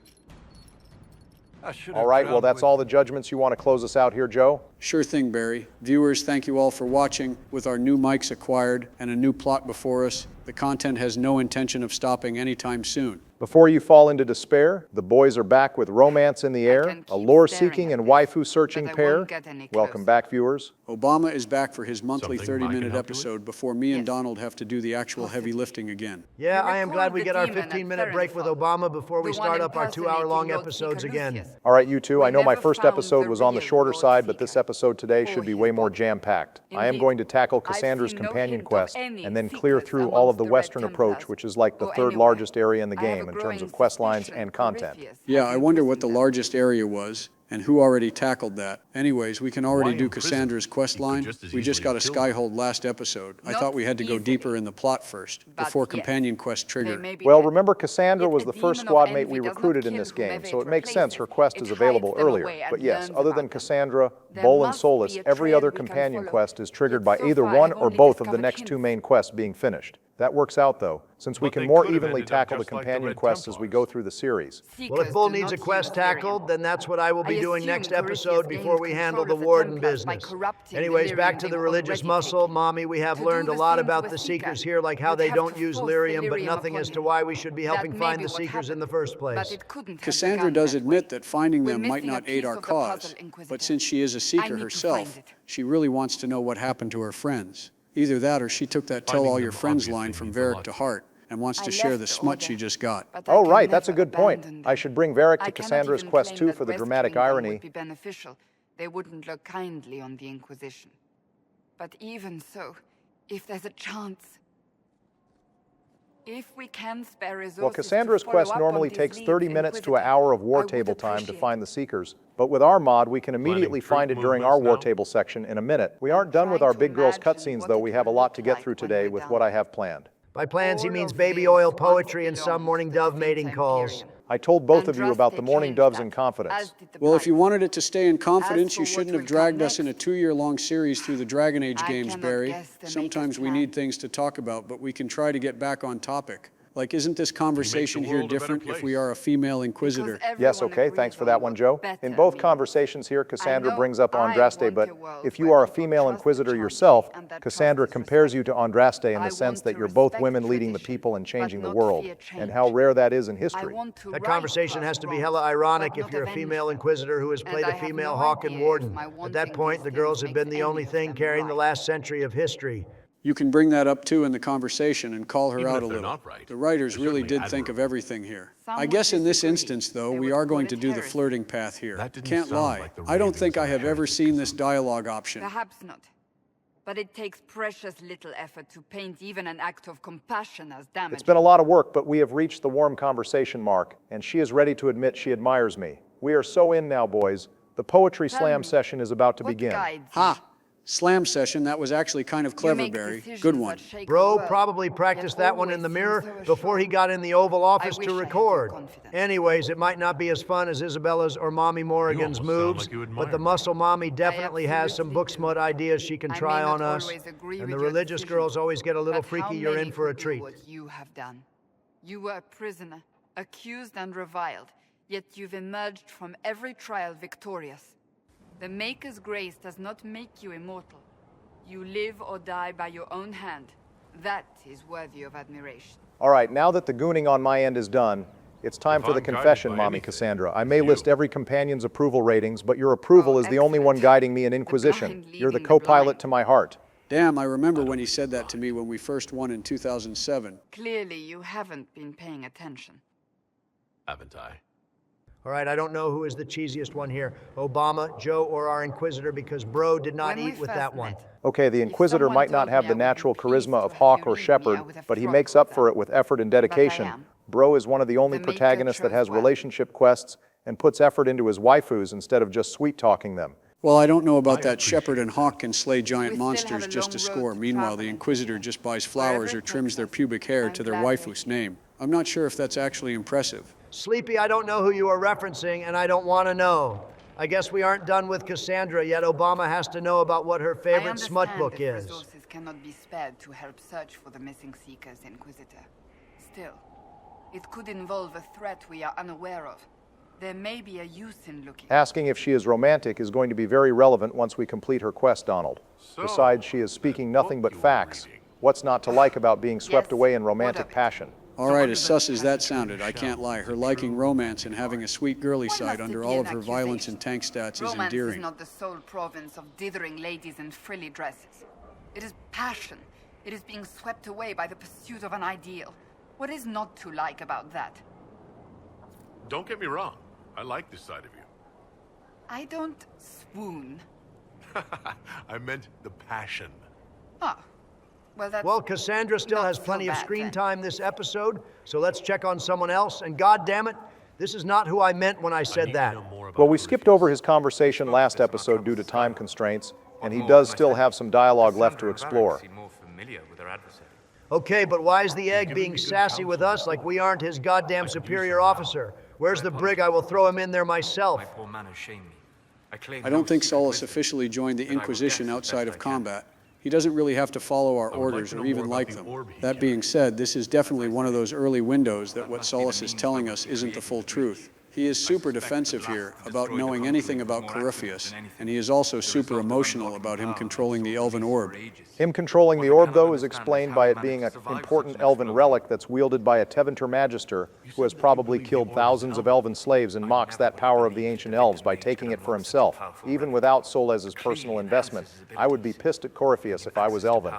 I should have All right, well, drowned that's with all the judgments. You want to close us out here, Joe? Sure thing, Barry. Viewers, thank you all for watching. With our new mics acquired and a new plot before us, the content has no intention of stopping anytime soon. Before you fall into despair, the boys are back with romance in the air, a lore-seeking and waifu-searching pair. Welcome back, viewers. Obama is back for his monthly Something I can 30-minute help you episode before me and Donald have to do the actual heavy lifting again. Yeah, I am glad we get our 15-minute break with Obama before we start up our 2-hour-long episodes again. All right, you two, I know my first episode was on the shorter side, but this episode today should be way more jam-packed. I am going to tackle Cassandra's companion quest and then clear through all of the Western approach, which is like the third largest area in the game in terms of quest lines and content. Yeah, I wonder what the largest area was and who already tackled that. Anyways, we can already do Cassandra's quest line. We just got a Skyhold last episode. I thought we had to go deeper in the plot first, before companion quest trigger. Well, remember, Cassandra was the first squad mate we recruited in this game, so it makes sense her quest is available earlier. But yes, other than Cassandra, Bull, and Solus, every other companion quest is triggered by either one or both of the next two main quests being finished. That works out, though, since we can more evenly tackle the companion quests as we go through the series. Well, if Bull needs a quest tackled, then that's what I will be doing next episode before we handle the Warden business. Anyways, back to the religious muscle. Mommy, we have learned a lot about the Seekers here, like how they don't use lyrium, but nothing as to why we should be helping find the Seekers in the first place. Cassandra does admit that finding them might not aid our cause, but since she is a Seeker herself, she really wants to know what happened to her friends. Either that or she took that tell all your friends line from Varric to heart and wants to share the smut she just got. Oh, right, that's a good point. I should bring Varric to Cassandra's quest too for the dramatic irony. Would be beneficial. They wouldn't look kindly on the Inquisition. But even so, if there's a chance, if we can spare resources. Well, Cassandra's quest normally takes 30 minutes to an hour of war table time to find the Seekers, but with our mod, we can immediately find it during our war table section in a minute. We aren't done with our big girls cutscenes, though. We have a lot to get through today with what I have planned. By plans, he means baby oil poetry and some morning dove mating calls. I told both of you about the mourning doves in confidence. Well, if you wanted it to stay in confidence, you shouldn't have dragged us in a 2-year-long series through the Dragon Age games, Barry. Sometimes we need things to talk about, but we can try to get back on topic. Like, isn't this conversation here different if we are a female Inquisitor? Yes, okay, thanks for that one, Joe. In both conversations here, Cassandra brings up Andraste, but if you are a female Inquisitor yourself, Cassandra compares you to Andraste in the sense that you're both women leading the people and changing the world, and how rare that is in history. That conversation has to be hella ironic if you're a female Inquisitor who has played a female Hawk and Warden. At that point, the girls have been the only thing carrying the last century of history. You can bring that up too in the conversation and call her Even out if a they're little. not right, The writers they're really certainly did think of admirable. everything here. I guess in this instance, though, we are going to do the flirting path here. Can't sound lie. like the I don't ravings think I of have ever seen this dialogue option. Perhaps not. But it takes precious little effort to paint even an act of compassion as damaging. It's been a lot of work, but we have reached the warm conversation mark, and she is ready to admit she admires me. We are so in now, boys. The poetry slam session is about to begin. Ha! Slam session, that was actually kind of clever, Barry. Good one. Bro probably practiced that one in the mirror before he got in the Oval Office to record. Anyways, it might not be as fun as Isabella's or Mommy Morrigan's moves, but the Muscle Mommy definitely has some book smut ideas she can try on us. And the religious girls always get a little freaky. You're in for a treat. What you have done. You were a prisoner, accused and reviled, yet you've emerged from every trial victorious. The Maker's grace does not make you immortal. You live or die by your own hand. That is worthy of admiration. All right, now that the gooning on my end is done, it's time for the confession, Mommy Cassandra. I may list every companion's approval ratings, but your approval is the only one guiding me in Inquisition. You're the co-pilot to my heart. Damn, I remember when he said that to me when we first won in 2007. Clearly, you haven't been paying attention. Haven't I? All right, I don't know who is the cheesiest one here, Obama, Joe, or our Inquisitor, because Bro did not eat with that one. Okay, the Inquisitor might not have the natural charisma of Hawk or Shepherd, but he makes up for it with effort and dedication. Bro is one of the only protagonists that has relationship quests and puts effort into his waifus instead of just sweet-talking them. Well, I don't know about that. Shepherd and Hawk can slay giant monsters just to score. Meanwhile, the Inquisitor just buys flowers or trims their pubic hair to their waifu's name. I'm not sure if that's actually impressive. Sleepy, I don't know who you are referencing, and I don't want to know. I guess we aren't done with Cassandra yet. Obama has to know about what her favorite smut book is. Resources cannot be spared to help search for the missing Seekers, Inquisitor. Still, it could involve a threat we are unaware of. There may be a use in looking. Asking if she is romantic is going to be very relevant once we complete her quest, Donald. Besides, she is speaking nothing but facts. What's not to like about being swept away in romantic passion? All right, as sus as that sounded, I can't lie. Her liking romance and having a sweet girly side under all of her violence and tank stats is endearing. Romance is not the sole province of dithering ladies in frilly dresses. It is passion. It is being swept away by the pursuit of an ideal. What is not to like about that? Don't get me wrong. I like this side of you. I don't swoon. I meant the passion. Ah. Well, Cassandra still has plenty of screen time this episode, so let's check on someone else. And God damn it, this is not who I meant when I said that. Well, we skipped over his conversation last episode due to time constraints, and he does still have some dialogue left to explore. Okay, but why is the egg being sassy with us like we aren't his goddamn superior officer? Where's the brig? I will throw him in there myself. I don't think Solas officially joined the Inquisition outside of combat. He doesn't really have to follow our orders or even like them. That being said, this is definitely one of those early windows that what Solas is telling us isn't the full truth. He is super defensive here about knowing anything about Corypheus, and he is also super emotional about him controlling the Elven Orb. Him controlling the orb, though, is explained by it being an important elven relic that's wielded by a Tevinter Magister who has probably killed thousands of elven slaves and mocks that power of the ancient elves by taking it for himself. Even without Soles's personal investment, I would be pissed at Corypheus if I was elven.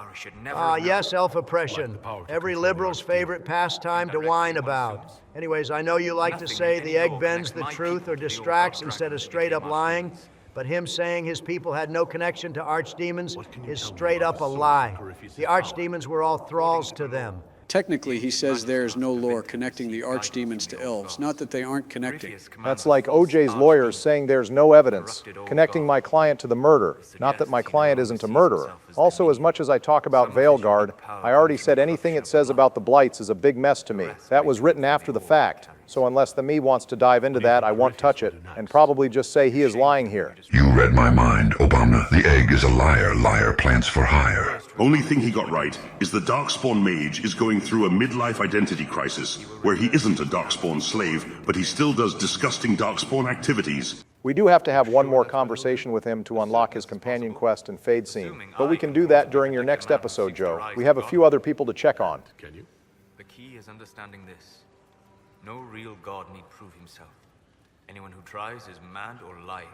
Yes, elf oppression. Every liberal's favorite pastime to whine about. Anyways, I know you like to say the egg bends the truth or distracts instead of straight up lying, but him saying his people had no connection to archdemons is straight up a lie. The archdemons were all thralls to them. Technically, he says there is no lore connecting the archdemons to elves, not that they aren't connecting. That's like OJ's lawyers saying there's no evidence, connecting my client to the murder, not that my client isn't a murderer. Also, as much as I talk about Veilguard, I already said anything it says about the Blights is a big mess to me. That was written after the fact. So unless the me wants to dive into that, I won't touch it, and probably just say he is lying here. You read my mind, Obama. The egg is a liar. Liar plants for hire. Only thing he got right is the Darkspawn mage is going through a midlife identity crisis, where he isn't a Darkspawn slave, but he still does disgusting Darkspawn activities. We do have to have one more conversation with him to unlock his companion quest and fade scene, but we can do that during your next episode, Joe. We have a few other people to check on. Can you? The key is understanding this. No real god need prove himself. Anyone who tries is mad or lying.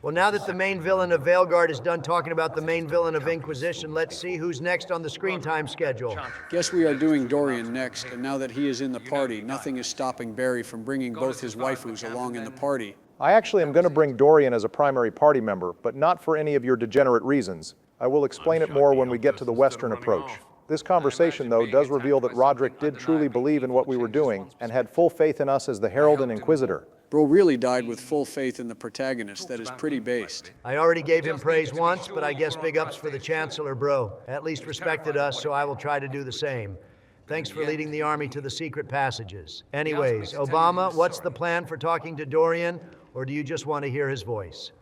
Well, now that the main villain of Veilguard is done talking about the main villain of Inquisition, let's see who's next on the screen time schedule. Guess we are doing Dorian next, and now that he is in the party, nothing is stopping Barry from bringing both his waifus along in the party. I actually am going to bring Dorian as a primary party member, but not for any of your degenerate reasons. I will explain it more when we get to the Western approach. This conversation, though, does reveal that Roderick did truly believe in what we were doing and had full faith in us as the Herald and Inquisitor. Bro really died with full faith in the protagonist. That is pretty based. I already gave him praise once, but I guess big ups for the Chancellor, bro. At least respected us, so I will try to do the same. Thanks for leading the army to the secret passages. Anyways, Obama, what's the plan for talking to Dorian, or do you just want to hear his voice?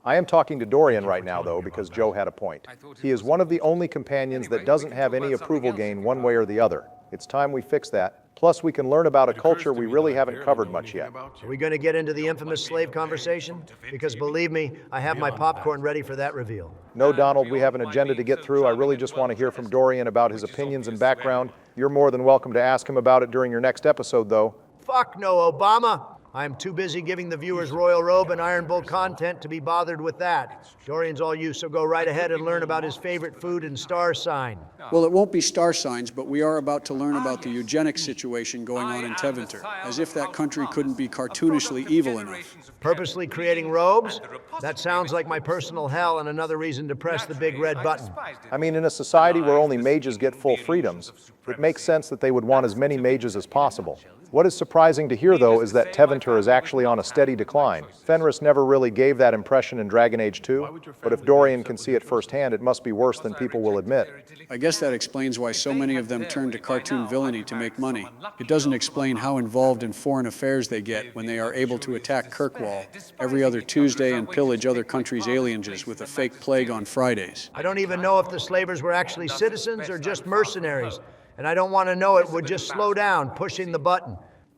I am talking to Dorian right now, though, because Joe had a point. He is one of the only companions that doesn't have any approval gain one way or the other. It's time we fix that. Plus, we can learn about a culture we really haven't covered much yet. Are we going to get into the infamous slave conversation? Because believe me, I have my popcorn ready for that reveal. No, Donald, we have an agenda to get through. I really just want to hear from Dorian about his opinions and background. You're more than welcome to ask him about it during your next episode, though. Fuck no, Obama. I am too busy giving the viewers Royal Robe and Iron Bull content to be bothered with that. Dorian's all you, so go right ahead and learn about his favorite food and star sign. Well, it won't be star signs, but we are about to learn about the eugenics situation going on in Tevinter, as if that country couldn't be cartoonishly evil enough. Purposely creating robes? That sounds like my personal hell and another reason to press the big red button. I mean, in a society where only mages get full freedoms, it makes sense that they would want as many mages as possible. What is surprising to hear, though, is that Tevinter is actually on a steady decline. Fenris never really gave that impression in Dragon Age 2, but if Dorian can see it firsthand, it must be worse than people will admit. I guess that explains why so many of them turn to cartoon villainy to make money. It doesn't explain how involved in foreign affairs they get when they are able to attack Kirkwall every other Tuesday and pillage other countries' alienges with a fake plague on Fridays. I don't even know if the slavers were actually citizens or just mercenaries. And I don't want to know it would just slow down, pushing the button.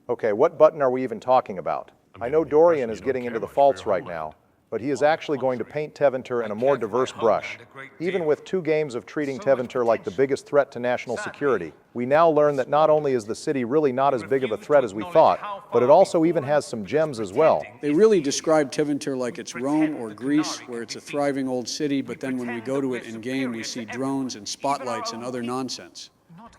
Okay, what button are we even talking about? I know Dorian is getting into the faults right now, but he is actually going to paint Tevinter in a more diverse brush. Even with 2 games of treating Tevinter like the biggest threat to national security, we now learn that not only is the city really not as big of a threat as we thought, but it also even has some gems as well. They really describe Tevinter like it's Rome or Greece, where it's a thriving old city, but then when we go to it in-game, we see drones and spotlights and other nonsense.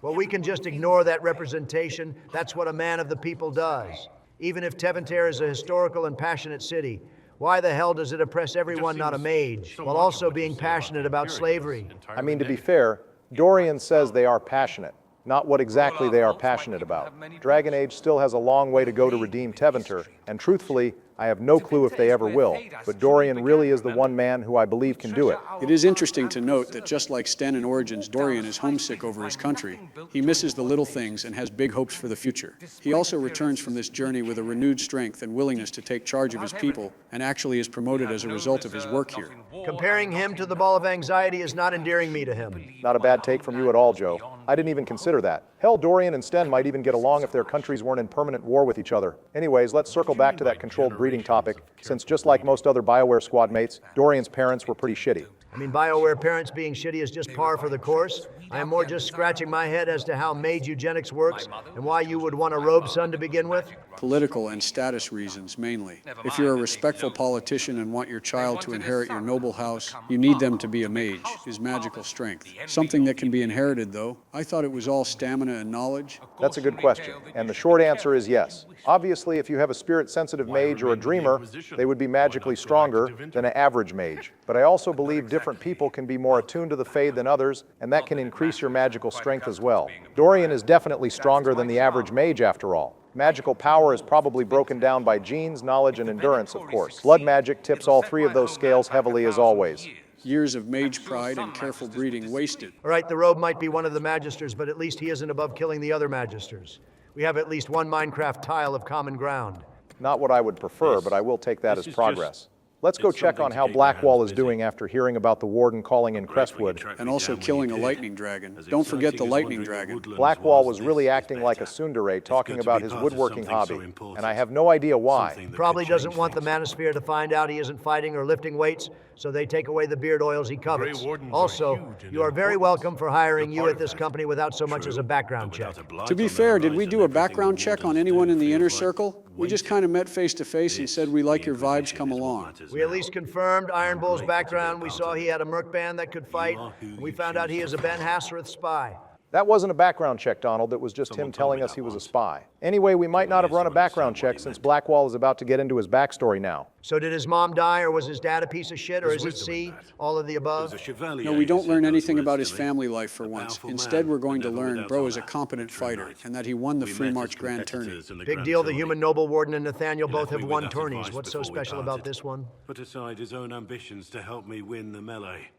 Well, we can just ignore that representation. That's what a man of the people does. Even if Tevinter is a historical and passionate city, why the hell does it oppress everyone not a mage, while also being passionate about slavery? I mean, to be fair, Dorian says they are passionate, not what exactly they are passionate about. Dragon Age still has a long way to go to redeem Tevinter, and truthfully, I have no clue if they ever will, but Dorian really is the one man who I believe can do it. It is interesting to note that just like Sten in Origins, Dorian is homesick over his country. He misses the little things and has big hopes for the future. He also returns from this journey with a renewed strength and willingness to take charge of his people, and actually is promoted as a result of his work here. Comparing him to the ball of anxiety is not endearing me to him. Not a bad take from you at all, Joe. I didn't even consider that. Hell, Dorian and Sten might even get along if their countries weren't in permanent war with each other. Anyways, let's circle back to that controlled breeding topic, since just like most other BioWare squad mates, Dorian's parents were pretty shitty. I mean, BioWare parents being shitty is just par for the course. I am more just scratching my head as to how mage eugenics works and why you would want a robe son to begin with. Political and status reasons, mainly. If you're a respectful politician and want your child to inherit your noble house, you need them to be a mage, his magical strength. Something that can be inherited, though. I thought it was all stamina and knowledge. That's a good question, and the short answer is yes. Obviously, if you have a spirit-sensitive mage or a dreamer, they would be magically stronger than an average mage. But I also believe different people can be more attuned to the Fade than others, and that can increase your magical strength as well. Dorian is definitely stronger than the average mage, after all. Magical power is probably broken down by genes, knowledge, and endurance, of course. Blood magic tips all 3 of those scales heavily as always. Years of mage pride and careful breeding wasted. All right, the robe might be one of the magisters, but at least he isn't above killing the other magisters. We have at least one Minecraft tile of common ground. Not what I would prefer, but I will take that as progress. Let's go check on how Blackwall is doing after hearing about the Warden calling in Crestwood. And also killing a lightning dragon. Don't forget the lightning dragon. Blackwall was really acting like a tsundere, talking about his woodworking hobby, and I have no idea why. Probably doesn't want the Manosphere to find out he isn't fighting or lifting weights, so they take away the beard oils he covets. Also, you are very welcome for hiring you at this company without so much as a background check. To be fair, did we do a background check on anyone in the inner circle? We just kind of met face to face and said we like your vibes, come along. We at least confirmed Iron Bull's background. We saw he had a merc band that could fight, and we found out he is a Ben Hassareth spy. That wasn't a background check, Donald. It was just him telling us he was a spy. Anyway, we might not have run a background check since Blackwall is about to get into his backstory now. So did his mom die, or was his dad a piece of shit, or is it C, all of the above? No, we don't learn anything about his family life for once. Instead, we're going to learn Bro is a competent fighter, and that he won the Free March Grand Tourney. Big deal, the human noble warden and Nathaniel both have won tourneys. What's so special about this one? Put aside his own ambitions to help me win the melee.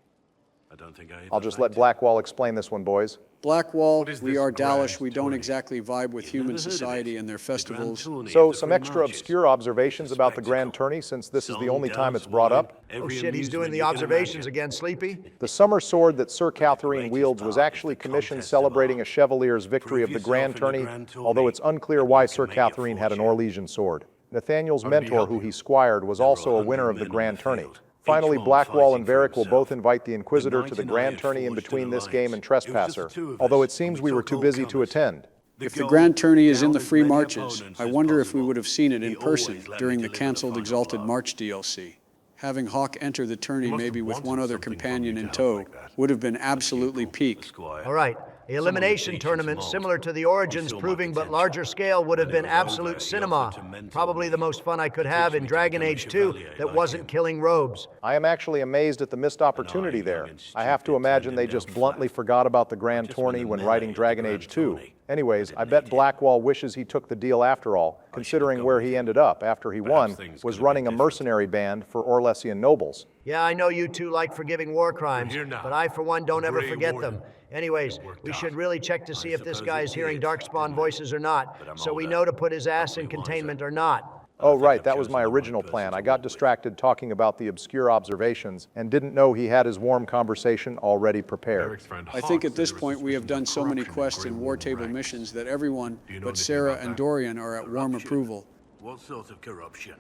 I don't think I'll just let Blackwall explain this one, boys. Blackwall, we are Dalish. We don't exactly vibe with human society and their festivals. So, some extra obscure observations about the Grand Tourney, since this is the only time it's brought up. Oh shit, he's doing the observations again, Sleepy? The summer sword that Sir Catherine wields was actually commissioned celebrating a Chevalier's victory of the Grand Tourney, although it's unclear why Sir Catherine had an Orlesian sword. Nathaniel's mentor, who he squired, was also a winner of the Grand Tourney. Finally, Blackwall and Varric will both invite the Inquisitor to the Grand Tourney in between this game and Trespasser, although it seems we were too busy to attend. If the Grand Tourney is in the Free Marches, I wonder if we would have seen it in person during the cancelled Exalted March DLC. Having Hawk enter the tourney maybe with one other companion in tow would have been absolutely peak. All right, The elimination tournament, similar to the Origins proving but larger scale, would have been absolute cinema. Probably the most fun I could have in Dragon Age 2 that wasn't killing robes. I am actually amazed at the missed opportunity there. I have to imagine they just bluntly forgot about the Grand Tourney when writing Dragon Age 2. Anyways, I bet Blackwall wishes he took the deal after all, considering where he ended up after he won was running a mercenary band for Orlesian nobles. Yeah, I know you two like forgiving war crimes, but I, for one, don't ever forget them. Anyways, we should really check to see if this guy is hearing Darkspawn voices or not, so we know to put his ass in containment or not. Oh, right, that was my original plan. I got distracted talking about the obscure observations and didn't know he had his warm conversation already prepared. I think at this point we have done so many quests and war table missions that everyone but Sarah and Dorian are at warm approval. What sort of corruption?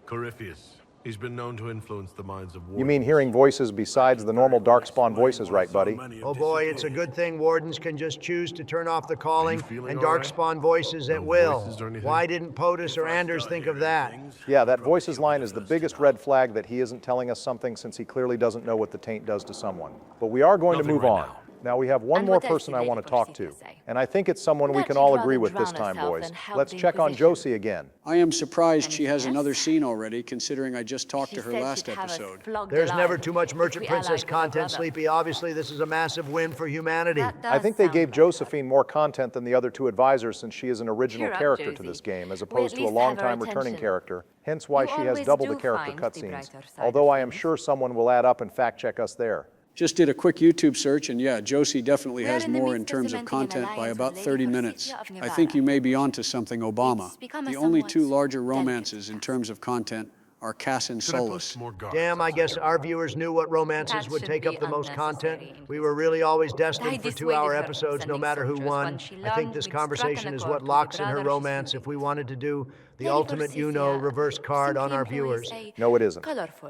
Corypheus. He's been known to influence the minds of wardens. You mean hearing voices besides the normal Darkspawn voices, right, buddy? Oh boy, it's a good thing wardens can just choose to turn off the calling and Darkspawn voices at will. Why didn't POTUS or Anders think of that? Yeah, that voices line is the biggest red flag that he isn't telling us something since he clearly doesn't know what the taint does to someone. But we are going to move on. Now we have one more person I want to talk to, and I think it's someone we can all agree with this time, boys. Let's check on Josie again. I am surprised she has another scene already, considering I just talked to her last episode. There's never too much Merchant Princess content, Sleepy. Obviously, this is a massive win for humanity. I think they gave Josephine more content than the other two advisors since she is an original character to this game, as opposed to a long-time returning character, hence why she has double the character cutscenes, although I am sure someone will add up and fact-check us there. Just did a quick YouTube search, and yeah, Josie definitely has more in terms of content by about 30 minutes. I think you may be onto something, Obama. The only two larger romances in terms of content are Cass and Solus. Damn, I guess our viewers knew what romances would take up the most content. We were really always destined for 2-hour episodes no matter who won. I think this conversation is what locks in her romance if we wanted to do the ultimate reverse card on our viewers. No, it isn't.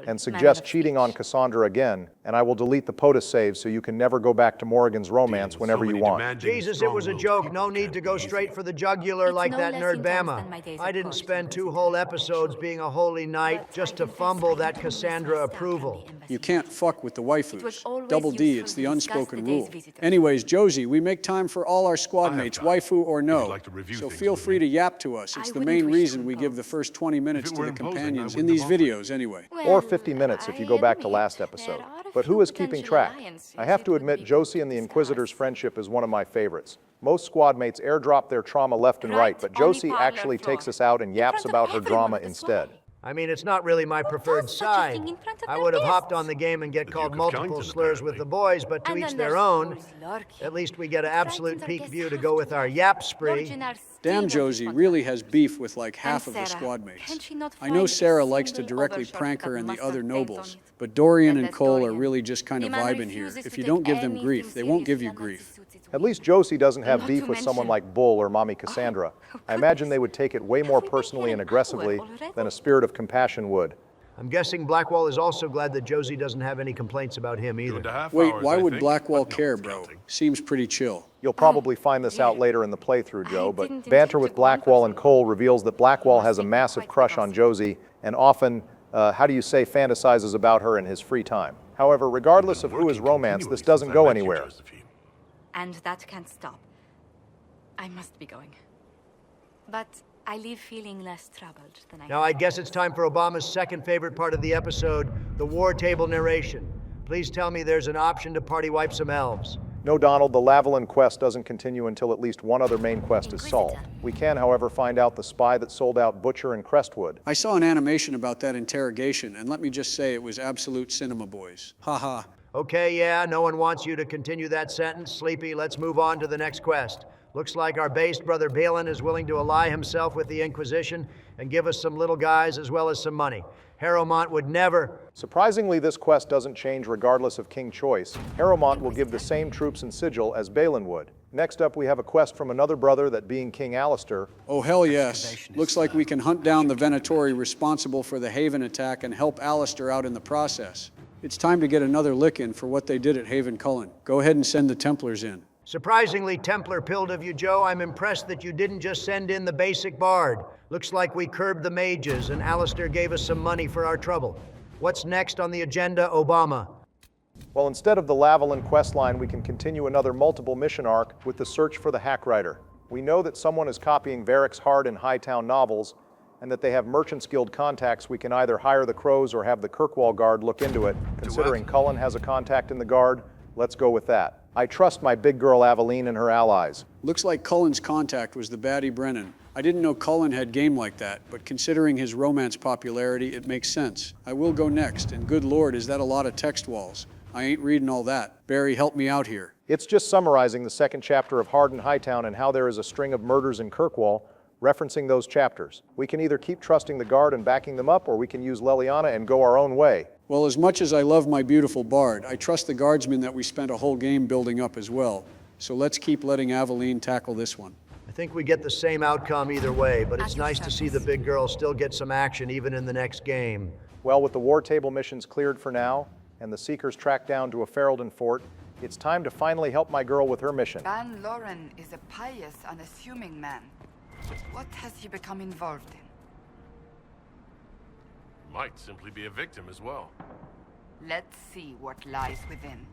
And suggest cheating on Cassandra again, and I will delete the POTUS save so you can never go back to Morrigan's romance whenever you want. Jesus, it was a joke. No need to go straight for the jugular like that nerd Bama. I didn't spend 2 whole episodes being a holy knight just to fumble that Cassandra approval. You can't fuck with the waifus. Double D, it's the unspoken rule. Anyways, Josie, we make time for all our squad mates, waifu or no. So feel free to yap to us. It's the main reason we give the first 20 minutes to the companions in these videos anyway. Or 50 minutes if you go back to last episode. But who is keeping track? I have to admit, Josie and the Inquisitor's friendship is one of my favorites. Most squad mates airdrop their trauma left and right, but Josie actually takes us out and yaps about her drama instead. I mean, it's not really my preferred side. I would have hopped on the game and get called multiple slurs with the boys, but to each their own. At least we get an absolute peak view to go with our yap spree. Damn, Josie really has beef with like half of the squad mates. I know Sarah likes to directly prank her and the other nobles, but Dorian and Cole are really just kind of vibing here. If you don't give them grief, they won't give you grief. At least Josie doesn't have beef with someone like Bull or Mommy Cassandra. I imagine they would take it way more personally and aggressively than a spirit of compassion would. I'm guessing Blackwall is also glad that Josie doesn't have any complaints about him either. Wait, why would Blackwall care, bro? Seems pretty chill. You'll probably find this out later in the playthrough, Joe, but banter with Blackwall and Cole reveals that Blackwall has a massive crush on Josie and often, fantasizes about her in his free time. However, regardless of who is romance, this doesn't go anywhere. And that can't stop. I must be going. But I leave feeling less troubled than I Now I guess it's time for Obama's second favorite part of the episode, the war table narration. Please tell me there's an option to party wipe some elves. No, Donald, the Lavalin quest doesn't continue until at least one other main quest is solved. We can, however, find out the spy that sold out Butcher and Crestwood. I saw an animation about that interrogation, and let me just say it was absolute cinema, boys. Haha. Okay, yeah, no one wants you to continue that sentence. Sleepy, let's move on to the next quest. Looks like our based brother Balin is willing to ally himself with the Inquisition and give us some little guys as well as some money. Harrowmont would never... Surprisingly, this quest doesn't change regardless of King Choice. Harrowmont will give the same troops and sigil as Balin would. Next up, we have a quest from another brother, that being King Alistair. Oh, hell yes. Looks like we can hunt down the Venatori responsible for the Haven attack and help Alistair out in the process. It's time to get another lick in for what they did at Haven Cullen. Go ahead and send the Templars in. Surprisingly Templar-pilled of you, Joe. I'm impressed that you didn't just send in the basic bard. Looks like we curbed the mages and Alistair gave us some money for our trouble. What's next on the agenda, Obama? Well, instead of the Lavalin questline, we can continue another multiple mission arc with the search for the Hack Writer. We know that someone is copying Varric's Hard and Hightown novels, and that they have Merchants Guild contacts. We can either hire the Crows or have the Kirkwall Guard look into it. Considering Cullen has a contact in the Guard, let's go with that. I trust my big girl Aveline and her allies. Looks like Cullen's contact was the baddie Brennan. I didn't know Cullen had game like that, but considering his romance popularity, it makes sense. I will go next, and good lord, is that a lot of text walls. I ain't reading all that. Barry, help me out here. It's just summarizing the second chapter of Hard and Hightown and how there is a string of murders in Kirkwall, referencing those chapters. We can either keep trusting the Guard and backing them up, or we can use Leliana and go our own way. Well, as much as I love my beautiful bard, I trust the guardsmen that we spent a whole game building up as well. So let's keep letting Aveline tackle this one. I think we get the same outcome either way, but it's nice to see the big girl still get some action even in the next game. Well, with the war table missions cleared for now, and the Seekers tracked down to a Ferelden fort, it's time to finally help my girl with her mission. Ban Loren is a pious, unassuming man. What has he become involved in? Might simply be a victim as well. Let's see what lies within.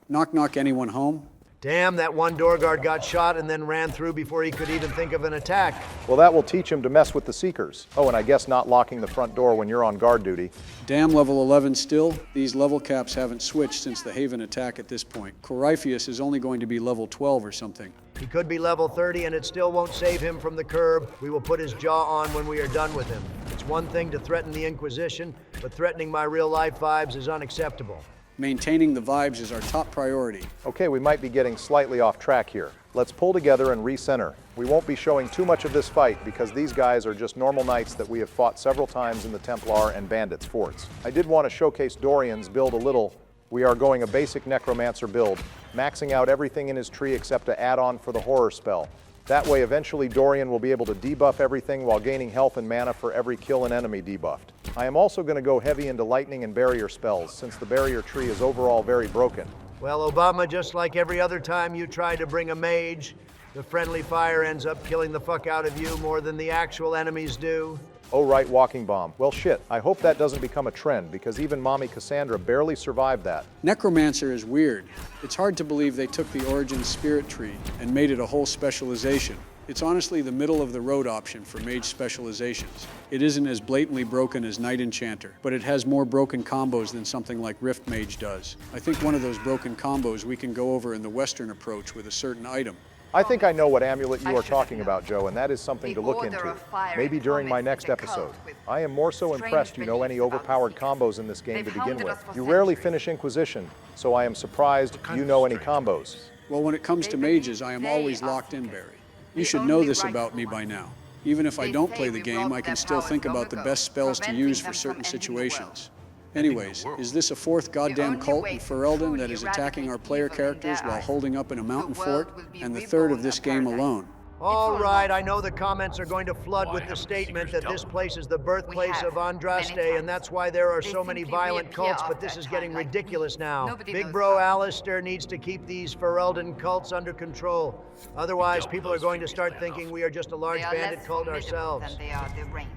Knock knock, anyone home? Damn, that one door guard got shot and then ran through before he could even think of an attack. Well, that will teach him to mess with the Seekers. Oh, and I guess not locking the front door when you're on guard duty. Damn, level 11 still? These level caps haven't switched since the Haven attack at this point. Corypheus is only going to be level 12 or something. He could be level 30 and it still won't save him from the curb. We will put his jaw on when we are done with him. It's one thing to threaten the Inquisition, but threatening my real-life vibes is unacceptable. Maintaining the vibes is our top priority. Okay, we might be getting slightly off track here. Let's pull together and recenter. We won't be showing too much of this fight because these guys are just normal knights that we have fought several times in the Templar and Bandits forts. I did want to showcase Dorian's build a little. We are going a basic Necromancer build, maxing out everything in his tree except an add-on for the Horror spell. That way, eventually Dorian will be able to debuff everything while gaining health and mana for every kill an enemy debuffed. I am also going to go heavy into lightning and barrier spells, since the barrier tree is overall very broken. Well, Obama, just like every other time you try to bring a mage, the friendly fire ends up killing the fuck out of you more than the actual enemies do. Oh right, walking bomb. Well shit, I hope that doesn't become a trend, because even Mommy Cassandra barely survived that. Necromancer is weird. It's hard to believe they took the Origin Spirit tree and made it a whole specialization. It's honestly the middle of the road option for mage specializations. It isn't as blatantly broken as Knight Enchanter, but it has more broken combos than something like Rift Mage does. I think one of those broken combos we can go over in the Western approach with a certain item. I think I know what amulet you are talking about, Joe, and that is something to look into. Maybe during my next episode. I am more so impressed you know any overpowered combos in this game to begin with. You rarely finish Inquisition, so I am surprised you know any combos. Well, when it comes to mages, I am always locked in, Barry. You should know this about me by now. Even if I don't play the game, I can still think about the best spells to use for certain situations. Anyways, is this a fourth goddamn cult in Ferelden that is attacking our player characters while holding up in a mountain fort, and the third of this game alone? All right, I know the comments are going to flood with the statement that this place is the birthplace of Andraste, and that's why there are so many violent cults, but this is getting ridiculous now. Big bro Alistair needs to keep these Ferelden cults under control. Otherwise, people are going to start thinking we are just a large bandit cult ourselves. Than they are deranged.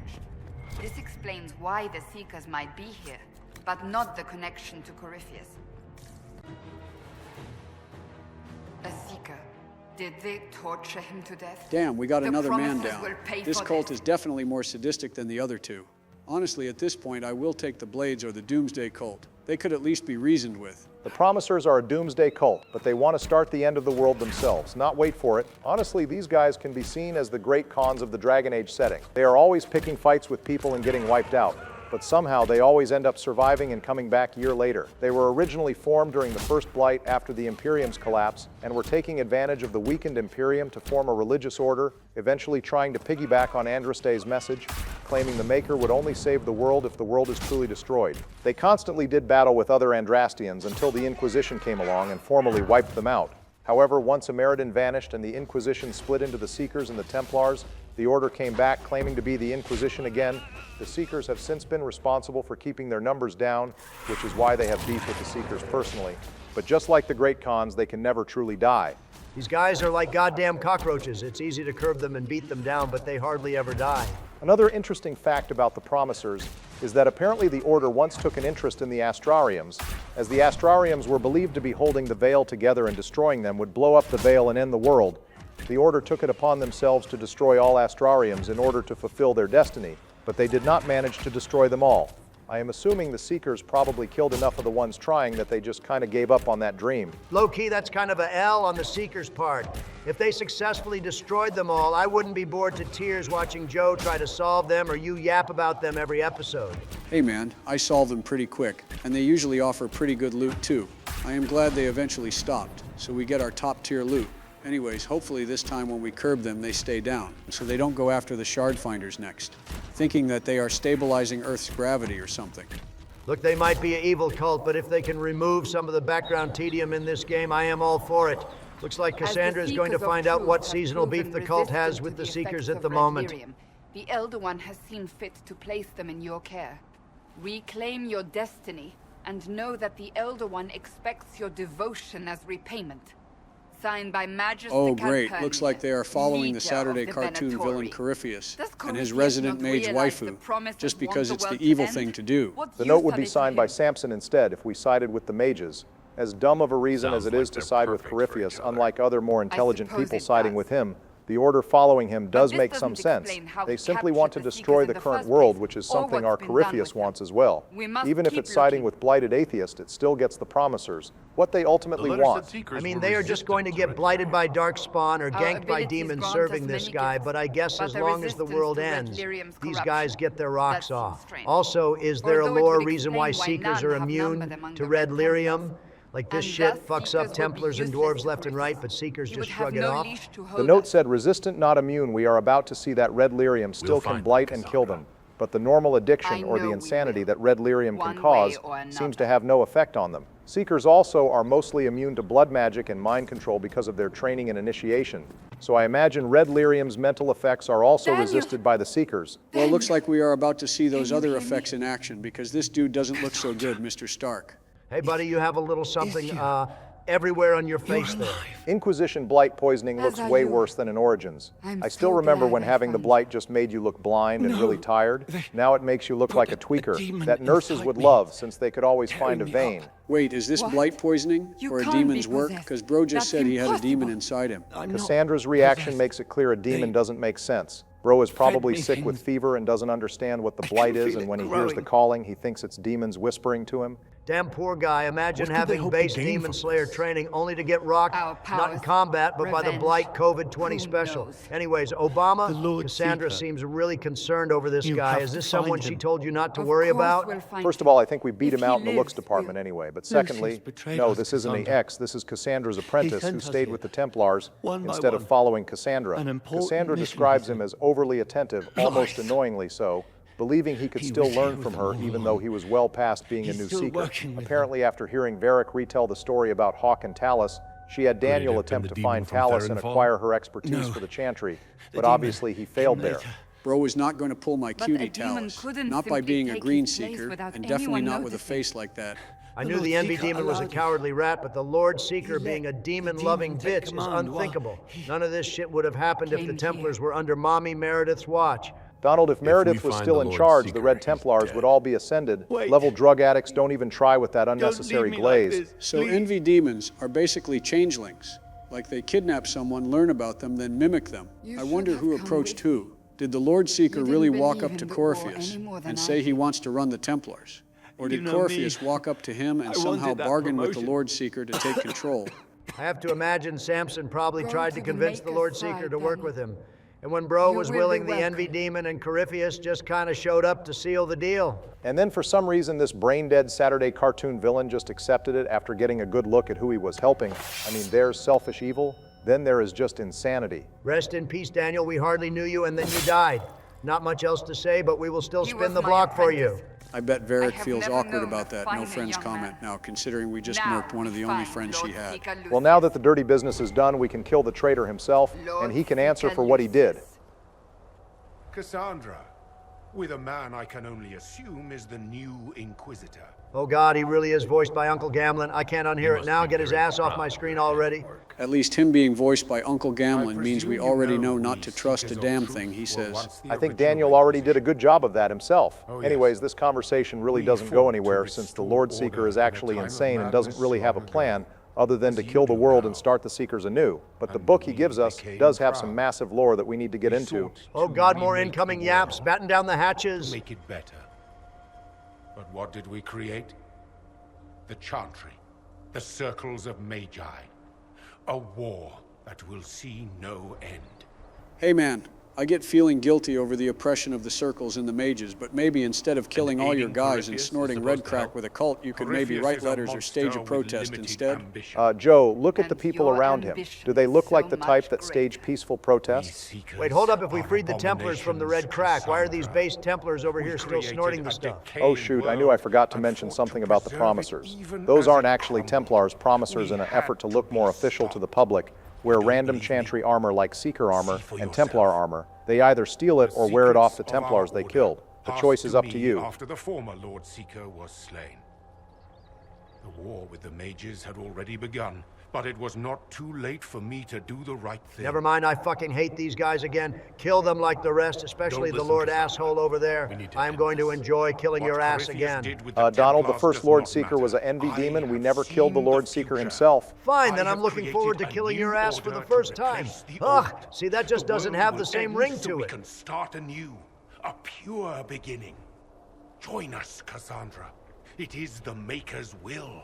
This explains why the Seekers might be here, but not the connection to Corypheus. A Seeker. Did they torture him to death? Damn, we got another man promises down. will pay This for cult this. is definitely more sadistic than the other two. Honestly, at this point, I will take the Blades or the Doomsday cult. They could at least be reasoned with. The Promisers are a doomsday cult, but they want to start the end of the world themselves, not wait for it. Honestly, these guys can be seen as the great cons of the Dragon Age setting. They are always picking fights with people and getting wiped out, but somehow they always end up surviving and coming back a year later. They were originally formed during the First Blight after the Imperium's collapse, and were taking advantage of the weakened Imperium to form a religious order, eventually trying to piggyback on Andraste's message, claiming the Maker would only save the world if the world is truly destroyed. They constantly did battle with other Andrastians until the Inquisition came along and formally wiped them out. However, once Ameridan vanished and the Inquisition split into the Seekers and the Templars, the Order came back claiming to be the Inquisition again. The Seekers have since been responsible for keeping their numbers down, which is why they have beef with the Seekers personally. But just like the Great Khans, they can never truly die. These guys are like goddamn cockroaches. It's easy to curb them and beat them down, but they hardly ever die. Another interesting fact about the Promisers is that apparently the Order once took an interest in the Astrariums, as the Astrariums were believed to be holding the Veil together, and destroying them would blow up the Veil and end the world. The Order took it upon themselves to destroy all Astrariums in order to fulfill their destiny, but they did not manage to destroy them all. I am assuming the Seekers probably killed enough of the ones trying that they just kind of gave up on that dream. Low-key, that's kind of a L on the Seekers' part. If they successfully destroyed them all, I wouldn't be bored to tears watching Joe try to solve them or you yap about them every episode. Hey man, I solve them pretty quick, and they usually offer pretty good loot too. I am glad they eventually stopped, so we get our top-tier loot. Anyways, hopefully this time when we curb them, they stay down, so they don't go after the Shard Finders next, thinking that they are stabilizing Earth's gravity or something. Look, they might be an evil cult, but if they can remove some of the background tedium in this game, I am all for it. Looks like Cassandra is going to find out what seasonal beef the cult has with the Seekers at the moment. The Elder One has seen fit to place them in your care. Reclaim your destiny, and know that the Elder One expects your devotion as repayment. Signed by Majesty Oh, great. Calpurnia, Looks like they are following the leader Saturday of the cartoon villain Venatori. Corypheus Does and his Corypheus resident not mage realize the waifu, promise just of because want it's the the world to evil end? thing to do. What The use note would are be they to signed by him? Samson instead if we sided with the mages. As dumb of a reason as it is to side with Corypheus, unlike other more intelligent suppose people it siding does. with him, the Order following him does this make some doesn't sense. explain how They we simply want to captured the destroy Seekers the in the current first world, place, which is or something our what's been done Corypheus with them. wants as well. We must Even if keep it's siding looking. with Blighted Atheist, it still gets the Promisers, what they ultimately want. I mean, they are just going to get blighted by Darkspawn or ganked by abilities demons grant serving us this many guy, gifts, but I guess but as the long as the resistance world to Red ends, Lyrium's these corruption. guys get their rocks That off. seems strange. Also, is there a Although it lore would reason why explain why Seekers none are have immune numbered among to the Red Red Lyrium? Like this And shit thus fucks up Seekers would be Templars and useless Dwarves to left and right, but Seekers You just would have shrug it no off? leash to The hold note us. said, resistant, not immune. We are about to see that Red Lyrium still We'll can find blight them, and kill Cassandra. them, but the normal addiction I or know the we insanity will. that Red Lyrium One can way cause or seems to another. have no effect on them. Seekers also are mostly immune to blood magic and mind control because of their training and initiation. So I imagine Red Lyrium's mental effects are also resisted by the Seekers. Well, it looks like we are about to see those other effects in action, because this dude doesn't look so good, Mr. Stark. Hey, buddy, you have a little something everywhere on your face there. Inquisition blight poisoning As looks are way you. worse than in Origins. I'm I still so remember glad when I having the found blight just made you look blind and really tired. Now it makes you look like a tweaker demon that nurses inside would me, love since they could always find a vein. Wait, is this What? blight poisoning You or a can't demon's be work? possessed. Because Bro just That's said he had a demon inside him. Cassandra's reaction makes it clear a demon doesn't make sense. Bro is probably sick with fever and doesn't understand what the blight is, and when he hears the calling, he thinks it's demons whispering to him. Damn poor guy. Imagine What could they having hope to base gain Demon from Slayer training only to get rocked, not in combat, but by the revenge. Blight COVID-20 special. Anyways, Obama, Cassandra Seeker. seems really concerned over this You guy. have Is to this find someone him. she told you not to Of worry course about? we'll find First of all, I think we beat If him he out in the looks lives, department anyway. But Lucius secondly, betrayed no, us, this isn't the Cassandra. X. This is Cassandra's apprentice who sent us stayed here, with the Templars one by instead of one. following Cassandra. An important Cassandra mission, describes him as overly attentive, almost Lies. annoyingly so, believing he could still was here learn with from them her all even though he was well past being He's a new still seeker. working with Apparently, after hearing Varric retell the story about Hawk and Talus, she had Daniel have been attempt the to demon find from Talus and Therenfall? acquire her expertise No. for the Chantry, The but demon obviously he failed there. Bro is not going to pull my But cutie a demon Talus. couldn't Not by simply being a take green his place seeker, without and definitely anyone not with a noticing. face like that. I knew the Envy Demon was a cowardly rat, but the Lord Seeker being a demon-loving bitch is unthinkable. None of this shit would have happened if the Templars were under Mommy Meredith's watch. Donald, if Meredith we was find still the in Lord charge, Seeker, the Red Templars would all be ascended. Level drug addicts don't even try with that unnecessary glaze. So envy demons are basically changelings. Like they kidnap someone, learn about them, then mimic them. I wonder who approached who. Did the Lord Seeker really walk up to Corypheus and say he wants to run the Templars? Or did You know Corypheus me. walk up to him and I somehow wanted that bargain with the promotion. Lord Seeker to take control? I have to imagine Samson probably Go tried to to the convince the Maker's Lord side, Seeker to work Daniel. with him. And when Bro You was will be willing, the welcome. Envy Demon and Corypheus just kind of showed up to seal the deal. And then for some reason, this brain-dead Saturday cartoon villain just accepted it after getting a good look at who he was helping. I mean, there's selfish evil, then there is just insanity. Rest in peace, Daniel. We hardly knew you, and then you died. Not much else to say, but we will still He spin was the my block for you. I bet Varric have feels never awkward known about a that no finer friends young comment now, considering we just Now murked one of the we only find friends she Lord had. Seeker Well, now that the dirty business is done, we can kill the traitor himself, and he can answer for what he did. Cassandra, with a man I can only assume is the new Inquisitor. Oh God, he really is voiced by Uncle Gamlin. I can't unhear it now. Get his ass off my screen already. At least him being voiced by Uncle Gamlin means we already know not to trust a damn thing he says. I think Daniel already did a good job of that himself. Anyways, this conversation really doesn't go anywhere since the Lord Seeker is actually insane and doesn't really have a plan other than to kill the world and start the Seekers anew. But the book he gives us does have some massive lore that we need to get into. Oh God, more incoming yaps. Batten down the hatches. Make it better. But what did we create? The Chantry, the Circles of Magi. A war that will see no end. Hey man, I get feeling guilty over the oppression of the Circles and the Mages, but maybe instead of killing all your guys and snorting red crack with a cult, you could maybe write letters or stage a protest instead. Joe, look at the people around him. Do they look like the type that stage peaceful protests? Wait, hold up. If we freed the Templars from the red crack, why are these base Templars over here still snorting the stuff? Oh shoot, I knew I forgot to mention something about the Promisers. Those aren't actually Templars. Promisers, in an effort to look more official to the public, wear random Chantry armor like Seeker armor and Templar armor. They either steal it or wear it off the Templars they killed. The choice is up to you. After the former Lord Seeker was slain. The war with the mages had already begun, but it was not too late for me to do the right thing. Never mind, I fucking hate these guys again. Kill them like the rest, especially the Lord Asshole over there. I am going to enjoy killing your ass again. Donald, the first Lord Seeker was an envy demon. We never killed the Lord Seeker himself. Fine, then I'm looking forward to killing your ass for the first time. Ugh, see, that just doesn't have the same ring to We it. can start anew, a pure beginning. Join us, Cassandra. It is the Maker's will.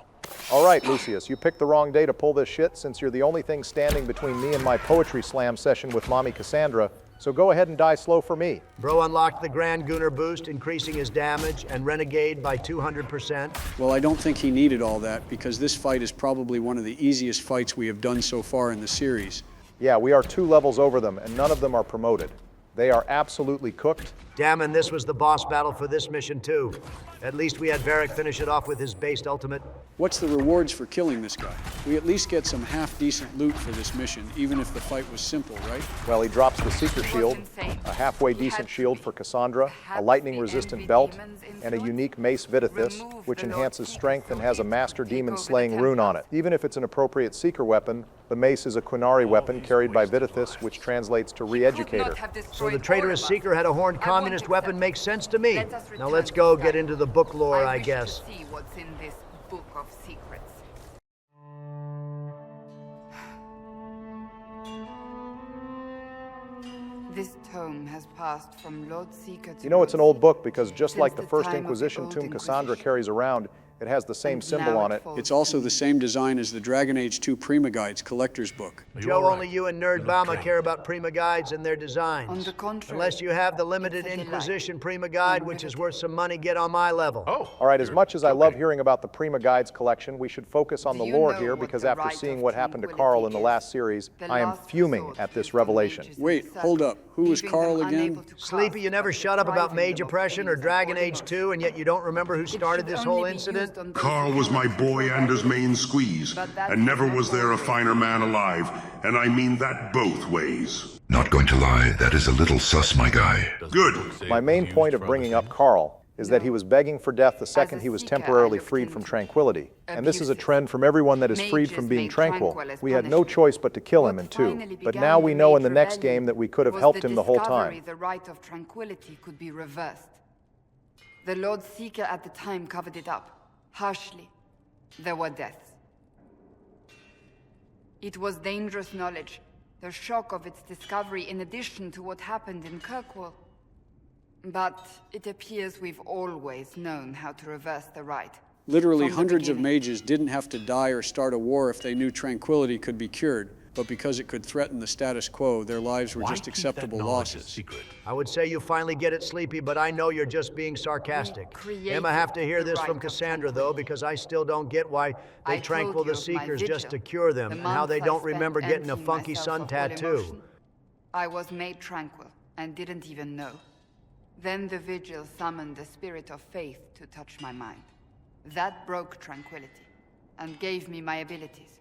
All right, Lucius, you picked the wrong day to pull this shit since you're the only thing standing between me and my poetry slam session with Mommy Cassandra, so go ahead and die slow for me. Bro unlocked the Grand Gunner boost, increasing his damage, and Renegade by 200%. Well, I don't think he needed all that, because this fight is probably one of the easiest fights we have done so far in the series. Yeah, we are 2 levels over them, and none of them are promoted. They are absolutely cooked. Damn, and this was the boss battle for this mission too. At least we had Varric finish it off with his based ultimate. What's the rewards for killing this guy? We at least get some half-decent loot for this mission, even if the fight was simple, right? Well, he drops the Seeker Shield, a halfway decent shield for Cassandra, a lightning-resistant belt, and a unique Mace Vidithis, which enhances strength and has a Master Demon Slaying rune on it. Even if it's an appropriate Seeker weapon, the Mace is a Qunari weapon carried by Vidithis, which translates to Re-Educator. So the traitorous Seeker had a horned communist weapon makes sense to me. Now let's go get into the book lore, I guess. See what's in this book of secrets. This tome has passed from Lord Seeker to You know it's an old book because just Since like the the first time of the Inquisition Old tomb Cassandra carries around, it has the same symbol on it. It's also the same design as the Dragon Age 2 Prima Guides collector's book. Joe, only you and Nerd Bama care about Prima Guides and their designs. On the contrary, Unless you have the limited Inquisition Prima Guide, which is worth some money, get on my level. All right, as much as I love hearing about the Prima Guides collection, we should focus on the lore here because after seeing what happened to Carl in the last series, I am fuming at this revelation. Wait, hold up. Who was Carl again? Sleepy, you never shut up about Mage Oppression or Dragon Age 2, and yet you don't remember who started this whole incident? Carl was my boy and his main squeeze, and never was there a finer man alive, and I mean that both ways. Not going to lie, that is a little sus, my guy. Good. My main point of bringing up Carl is that he was begging for death the second he was temporarily freed from tranquility. And this is a trend from everyone that is freed from being tranquil. We had no choice but to kill him in 2. But now we know in the next game that we could have helped him the whole time. The right of tranquility could be reversed. The Lord Seeker at the time covered it up, harshly. There were deaths. It was dangerous knowledge, the shock of its discovery in addition to what happened in Kirkwall. But it appears we've always known how to reverse the right. Literally hundreds of mages didn't have to die or start a war if they knew tranquility could be cured, but because it could threaten the status quo, their lives were just acceptable losses. I would say you finally get it, Sleepy, but I know you're just being sarcastic. Emma have to hear this from Cassandra, though, because I still don't get why they tranquil the Seekers just to cure them, and how they don't remember getting a funky sun tattoo. I was made tranquil, and didn't even know. Then the Vigil summoned the spirit of faith to touch my mind. That broke tranquility, and gave me my abilities.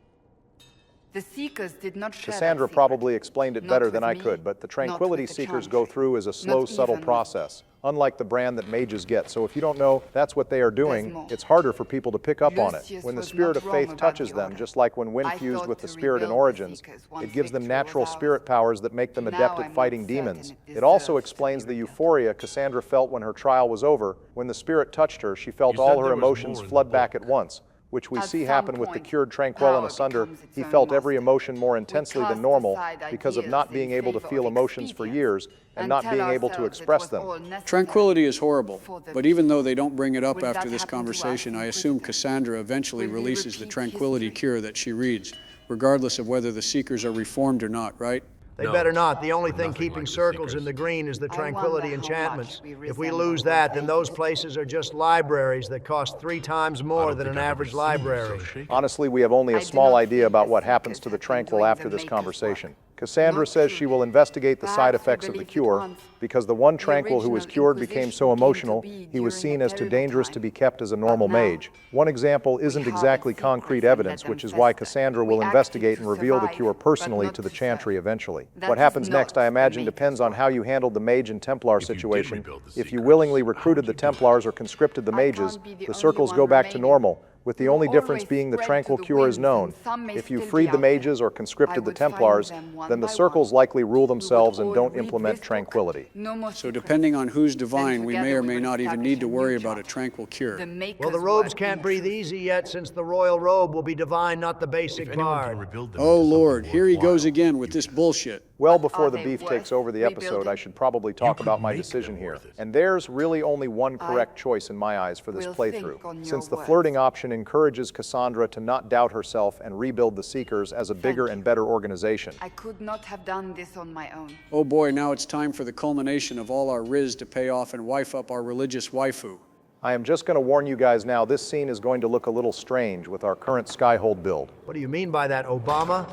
The Seekers did not share Cassandra that secret. probably explained it Not better with than I me, could, but the not Tranquility with the Seekers Chantry. go through as a slow, Not subtle even with- process, unlike the brand that mages get. So if you don't know that's what they are doing, more. it's harder for people to pick up on it. Lucius When the was Spirit not of wrong Faith about touches the them, order. just like when wind I fused thought with the to Spirit in rebuild the Origins, Seekers once it gives them victory was natural ours. spirit powers that make them Now adept I'm at not fighting certain demons. it It also deserves to explains the euphoria Cassandra felt when her trial was over. When the Spirit touched her, she felt You all said her there was emotions more in flood the back at once, which we At see some happen with the point, cured Tranquil and power Asunder. becomes its He own felt every master. emotion more intensely cast than normal aside because of ideals not in being able to favor feel of emotions for years and and not tell being able to ourselves it express was them. all necessary. Tranquility is horrible, for the but even though they don't bring it up Will after that this happen to us, conversation, I assume Cassandra eventually Will we releases the repeat Tranquility cure that she reads, regardless of whether the Seekers are reformed or not, right? They better not. The only thing keeping circles in the green is the Tranquility wonder how enchantments. much we If we resemble lose the that, then those Vegas. places are just libraries that cost 3 times more than an average library. Honestly, we have only a I do small not idea think about the what happens Seekers to the have been Tranquil doing after the this Maker's conversation. Cassandra Not says she truly. will investigate the side Perhaps we effects of the believed it cure, once. because the one The Tranquil who was original cured became so Inquisition came to emotional, be he was during seen a as too terrible dangerous time. to be kept as a normal now, mage. One example isn't harbor exactly secrets concrete and let evidence, them which is why fester. Cassandra We will acted investigate to and reveal the survive, cure but personally not to the to Chantry serve. eventually. That What is happens not next, I the imagine, Maker's depends on how you handled the Mage and Templar situation. rebuild the If you Seekers, willingly how recruited would the you do that? Templars or conscripted the mages, be the the only circles one go back to remaining. normal, with the You only difference always being the spread to Tranquil the cure is winds, known. and some may If you still be freed the out there. mages or conscripted I the would find Templars, them one then the by circles one. likely rule themselves and all don't read implement this book. tranquility. No more So secrets. depending on who's divine, we may together or we may will not even establish need to a new worry about a chart. Tranquil cure. The Maker's Well, the robes word can't in breathe truth. easy yet since the royal robe will be divine, not the basic bard. Oh Lord, here he goes again with this bullshit. Well before the they beef worth takes over the episode, rebuilding? I should probably talk about my decision here. And there's really only one correct choice in my eyes for this will playthrough. think on your Since the words. flirting option encourages Cassandra to not doubt herself and rebuild the Seekers as a bigger and better organization. I could not have done this on my own. Oh boy, now it's time for the culmination of all our riz to pay off and wife up our religious waifu. I am just going to warn you guys now, this scene is going to look a little strange with our current Skyhold build. What do you mean by that, Obama?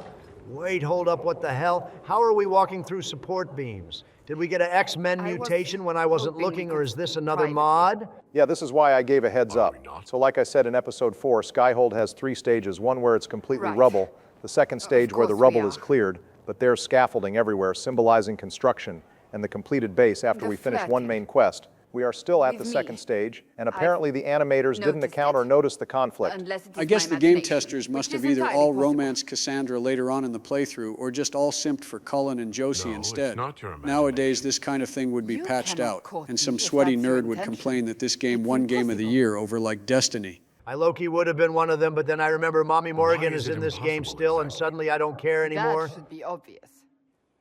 Wait, hold up, what the hell? How are we walking through support beams? Did we get an X-Men mutation when I wasn't looking, or is this another mod? Yeah, this is why I gave a heads up. So like I said in episode 4, Skyhold has 3 stages, one where it's completely rubble, the second stage where the rubble is cleared, but there's scaffolding everywhere symbolizing construction and the completed base after we finish one main quest. We are still at the second stage, and apparently the animators didn't account or notice the conflict. I guess the game testers must have either all romanced Cassandra later on in the playthrough, or just all simped for Cullen and Josie instead. Nowadays, this kind of thing would be patched out, and some sweaty nerd would complain that this game won Game of the Year over like Destiny. I low-key would have been one of them, but then I remember Mommy Morrigan is in this game still, and suddenly I don't care anymore. That should be obvious.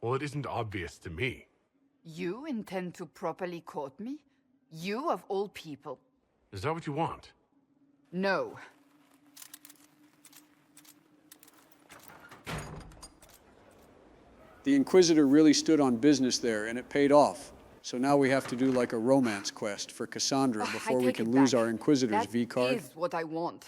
Well, it isn't obvious to me. You intend to properly court me? You of all people? Is that what you want? No. The Inquisitor really stood on business there, and it paid off. So now we have to do like a romance quest for Cassandra before we can lose our Inquisitor's V-card. That is what I want.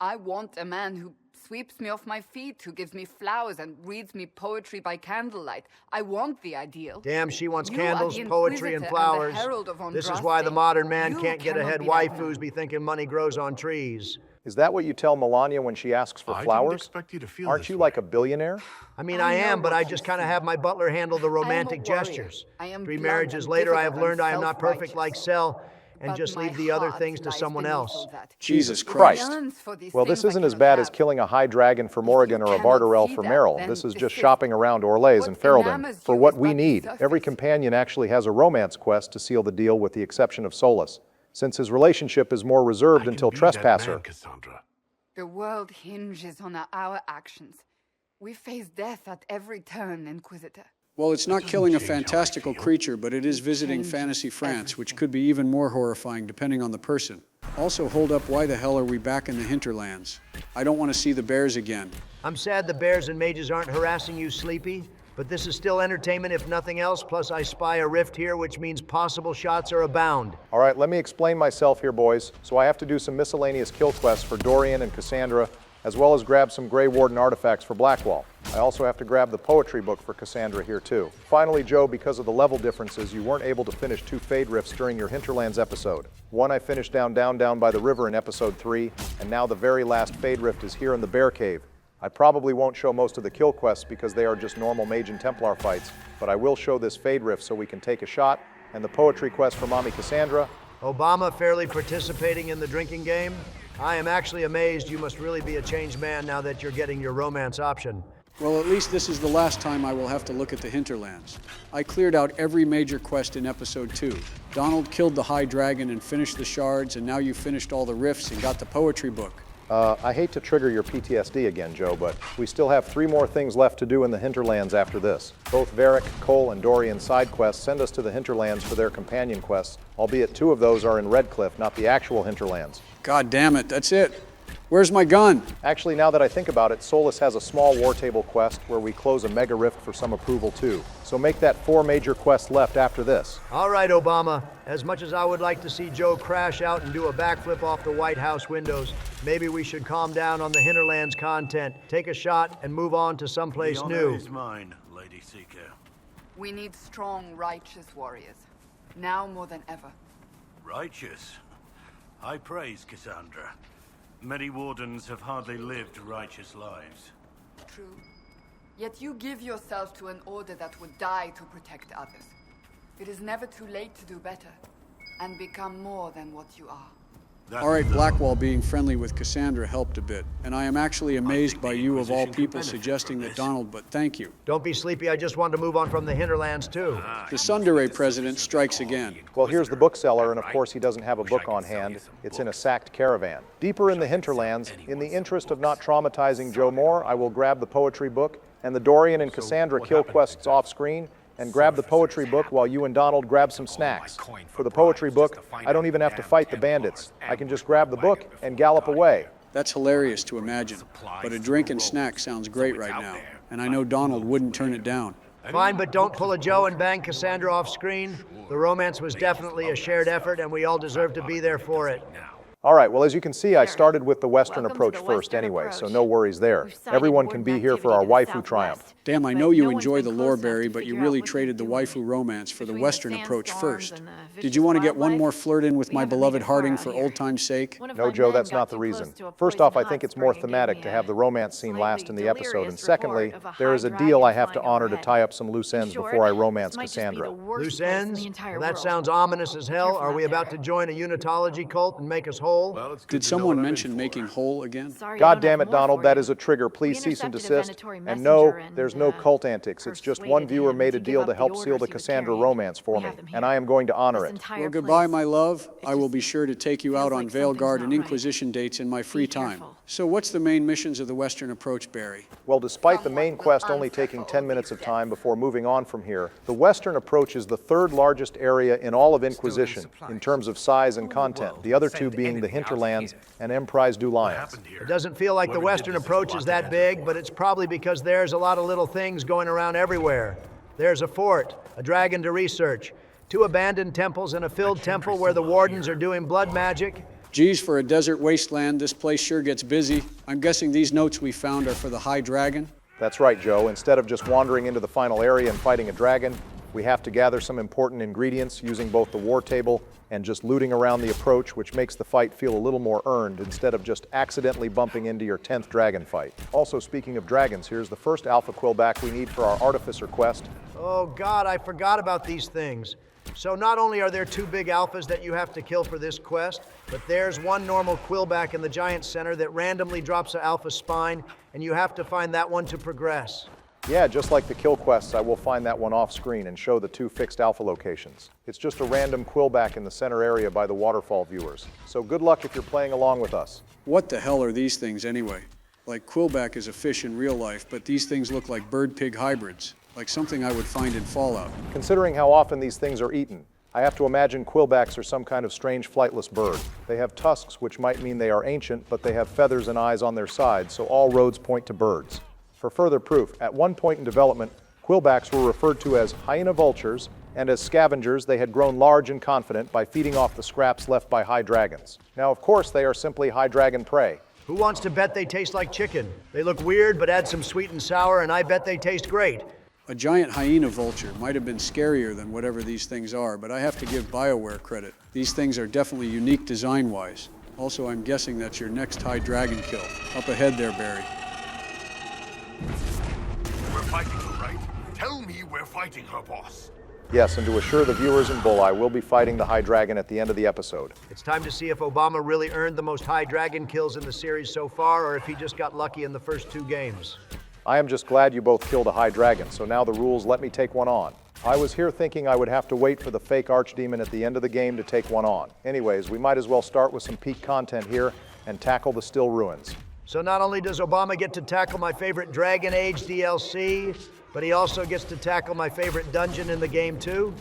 I want a man who sweeps me off my feet, who gives me flowers and reads me poetry by candlelight. I want the ideal. Damn, she wants You are candles, the poetry, and Inquisitor flowers. the herald of This is why the modern man You can't get cannot ahead. be that Waifus be thinking money grows on trees. Is that what you tell Melania when she asks for I didn't flowers? expect you to feel Aren't this you way. like a billionaire? I mean, I am, but I just kind of have my butler handle the romantic warrior. gestures. I am 3 blunt marriages and later, I have difficult learned and I am not perfect like self-righteous. Cell, and But just my leave the other heart things to lies someone beneath else. all that. Jesus It Christ. yearns for these Well, this things I isn't as cannot bad as have. killing a high dragon for Morrigan or a cannot Barterel see for that, Merrill. then This is just desist. shopping around Orlays and What Ferelden enamors for you what is we but the need. Every surface. companion actually has a romance quest to seal the deal with the exception of Solus, since his relationship is more reserved until Trespasser. Cassandra. The world hinges on our actions. We face death at every turn, Inquisitor. Well, it's not killing a fantastical creature, but it is visiting fantasy France, which could be even more horrifying depending on the person. Also, hold up, why the hell are we back in the Hinterlands? I don't want to see the bears again. I'm sad the bears and mages aren't harassing you, Sleepy, but this is still entertainment if nothing else, plus I spy a rift here, which means possible shots are abound. All right, let me explain myself here, boys. So I have to do some miscellaneous kill quests for Dorian and Cassandra, as well as grab some Grey Warden artifacts for Blackwall. I also have to grab the poetry book for Cassandra here too. Finally, Joe, because of the level differences, you weren't able to finish 2 Fade Rifts during your Hinterlands episode. One I finished down by the river in episode 3, and now the very last Fade Rift is here in the Bear Cave. I probably won't show most of the kill quests because they are just normal Mage and Templar fights, but I will show this Fade Rift so we can take a shot, and the poetry quest for Mommy Cassandra. Obama fairly participating in the drinking game? I am actually amazed. You must really be a changed man now that you're getting your romance option. Well, at least this is the last time I will have to look at the Hinterlands. I cleared out every major quest in Episode 2. Donald killed the High Dragon and finished the shards, and now you finished all the rifts and got the poetry book. I hate to trigger your PTSD again, Joe, but we still have 3 more things left to do in the Hinterlands after this. Both Varric, Cole, and Dorian side quests send us to the Hinterlands for their companion quests, albeit 2 of those are in Redcliffe, not the actual Hinterlands. God damn it, that's it. Where's my gun? Actually, now that I think about it, Solus has a small war table quest where we close a mega rift for some approval too. So make that 4 major quests left after this. All right, Obama. As much as I would like to see Joe crash out and do a backflip off the White House windows, maybe we should calm down on the Hinterlands content, take a shot, and move on to someplace new. The honor is mine, Lady Seeker. We need strong, righteous warriors. Now more than ever. Righteous? High praise, Cassandra. Many wardens have hardly lived righteous lives. True. Yet you give yourself to an order that would die to protect others. It is never too late to do better, and become more than what you are. All right, Blackwall being friendly with Cassandra helped a bit, and I am actually amazed by you of all people suggesting that Donald, but thank you. Don't be sleepy, I just wanted to move on from the Hinterlands too. The Sundere president strikes again. Well, here's the bookseller, and of course he doesn't have a book on hand. It's in a sacked caravan. Deeper in the Hinterlands, in the interest of not traumatizing Joe Moore, I will grab the poetry book, and the Dorian and Cassandra kill quests off screen, and grab the poetry book while you and Donald grab some snacks. For the poetry book, I don't even have to fight the bandits. I can just grab the book and gallop away. That's hilarious to imagine, but a drink and snack sounds great right now, and I know Donald wouldn't turn it down. Fine, but don't pull a Joe and bang Cassandra off screen. The romance was definitely a shared effort, and we all deserve to be there for it. All right, well, as you can see, I started with the Western approach first anyway, so no worries there. Everyone can be here for our waifu triumph. Damn, I know you enjoy the lore, Barry, but you really traded the waifu romance for the Western approach first. Did you want to get one more flirt in with my beloved Harding for old time's sake? No, Joe, that's not the reason. First off, I think it's more thematic to have the romance scene last in the episode, and secondly, there is a deal I have to honor to tie up some loose ends before I romance Cassandra. Loose ends? Well, that sounds ominous as hell. Are we about to join a unitology cult and make us whole? Did someone mention making whole again? God damn it, Donald, that is a trigger. Please cease and desist. And no, there's no cult antics. It's just one viewer made a deal to help seal the Cassandra romance for me, and I am going to honor it. Well, goodbye, my love. I will be sure to take you out on Veilguard and Inquisition dates in my free time. So what's the main missions of the Western approach, Barry? Well, despite the main quest only taking 10 minutes of time before moving on from here, the Western approach is the 3rd largest area in all of Inquisition in terms of size and content, the other 2 being the Hinterlands and Emprise du Lions. It doesn't feel like the Western approach is that big, but it's probably because there's a lot of little things going around everywhere. There's a fort, a dragon to research, 2 abandoned temples, and a filled temple where the wardens are doing blood magic. Geez, for a desert wasteland, this place sure gets busy. I'm guessing these notes we found are for the High Dragon? That's right, Joe. Instead of just wandering into the final area and fighting a dragon, we have to gather some important ingredients using both the war table and just looting around the approach, which makes the fight feel a little more earned instead of just accidentally bumping into your 10th dragon fight. Also, speaking of dragons, here's the first alpha quillback we need for our Artificer quest. Oh God, I forgot about these things. So not only are there 2 big alphas that you have to kill for this quest, but there's 1 normal quillback in the giant center that randomly drops an alpha spine, and you have to find that one to progress. Yeah, just like the kill quests, I will find that one off screen and show the 2 fixed alpha locations. It's just a random quillback in the center area by the waterfall viewers. So good luck if you're playing along with us. What the hell are these things anyway? Like quillback is a fish in real life, but these things look like bird-pig hybrids. Like something I would find in Fallout. Considering how often these things are eaten, I have to imagine quillbacks are some kind of strange flightless bird. They have tusks, which might mean they are ancient, but they have feathers and eyes on their sides, so all roads point to birds. For further proof, at one point in development, quillbacks were referred to as hyena vultures, and as scavengers they had grown large and confident by feeding off the scraps left by high dragons. Now, of course, they are simply high dragon prey. Who wants to bet they taste like chicken? They look weird, but add some sweet and sour, and I bet they taste great. A giant hyena vulture might have been scarier than whatever these things are, but I have to give BioWare credit. These things are definitely unique design-wise. Also, I'm guessing that's your next high dragon kill. Up ahead there, Barry. fighting her, right? Tell me we're fighting her, boss. Yes, and to assure the viewers in Bull, I will be fighting the High Dragon at the end of the episode. It's time to see if Obama really earned the most High Dragon kills in the series so far, or if he just got lucky in the first 2 games. I am just glad you both killed a High Dragon, so now the rules let me take one on. I was here thinking I would have to wait for the fake Archdemon at the end of the game to take one on. Anyways, we might as well start with some peak content here and tackle the Still Ruins. So not only does Obama get to tackle my favorite Dragon Age DLC, but he also gets to tackle my favorite dungeon in the game too?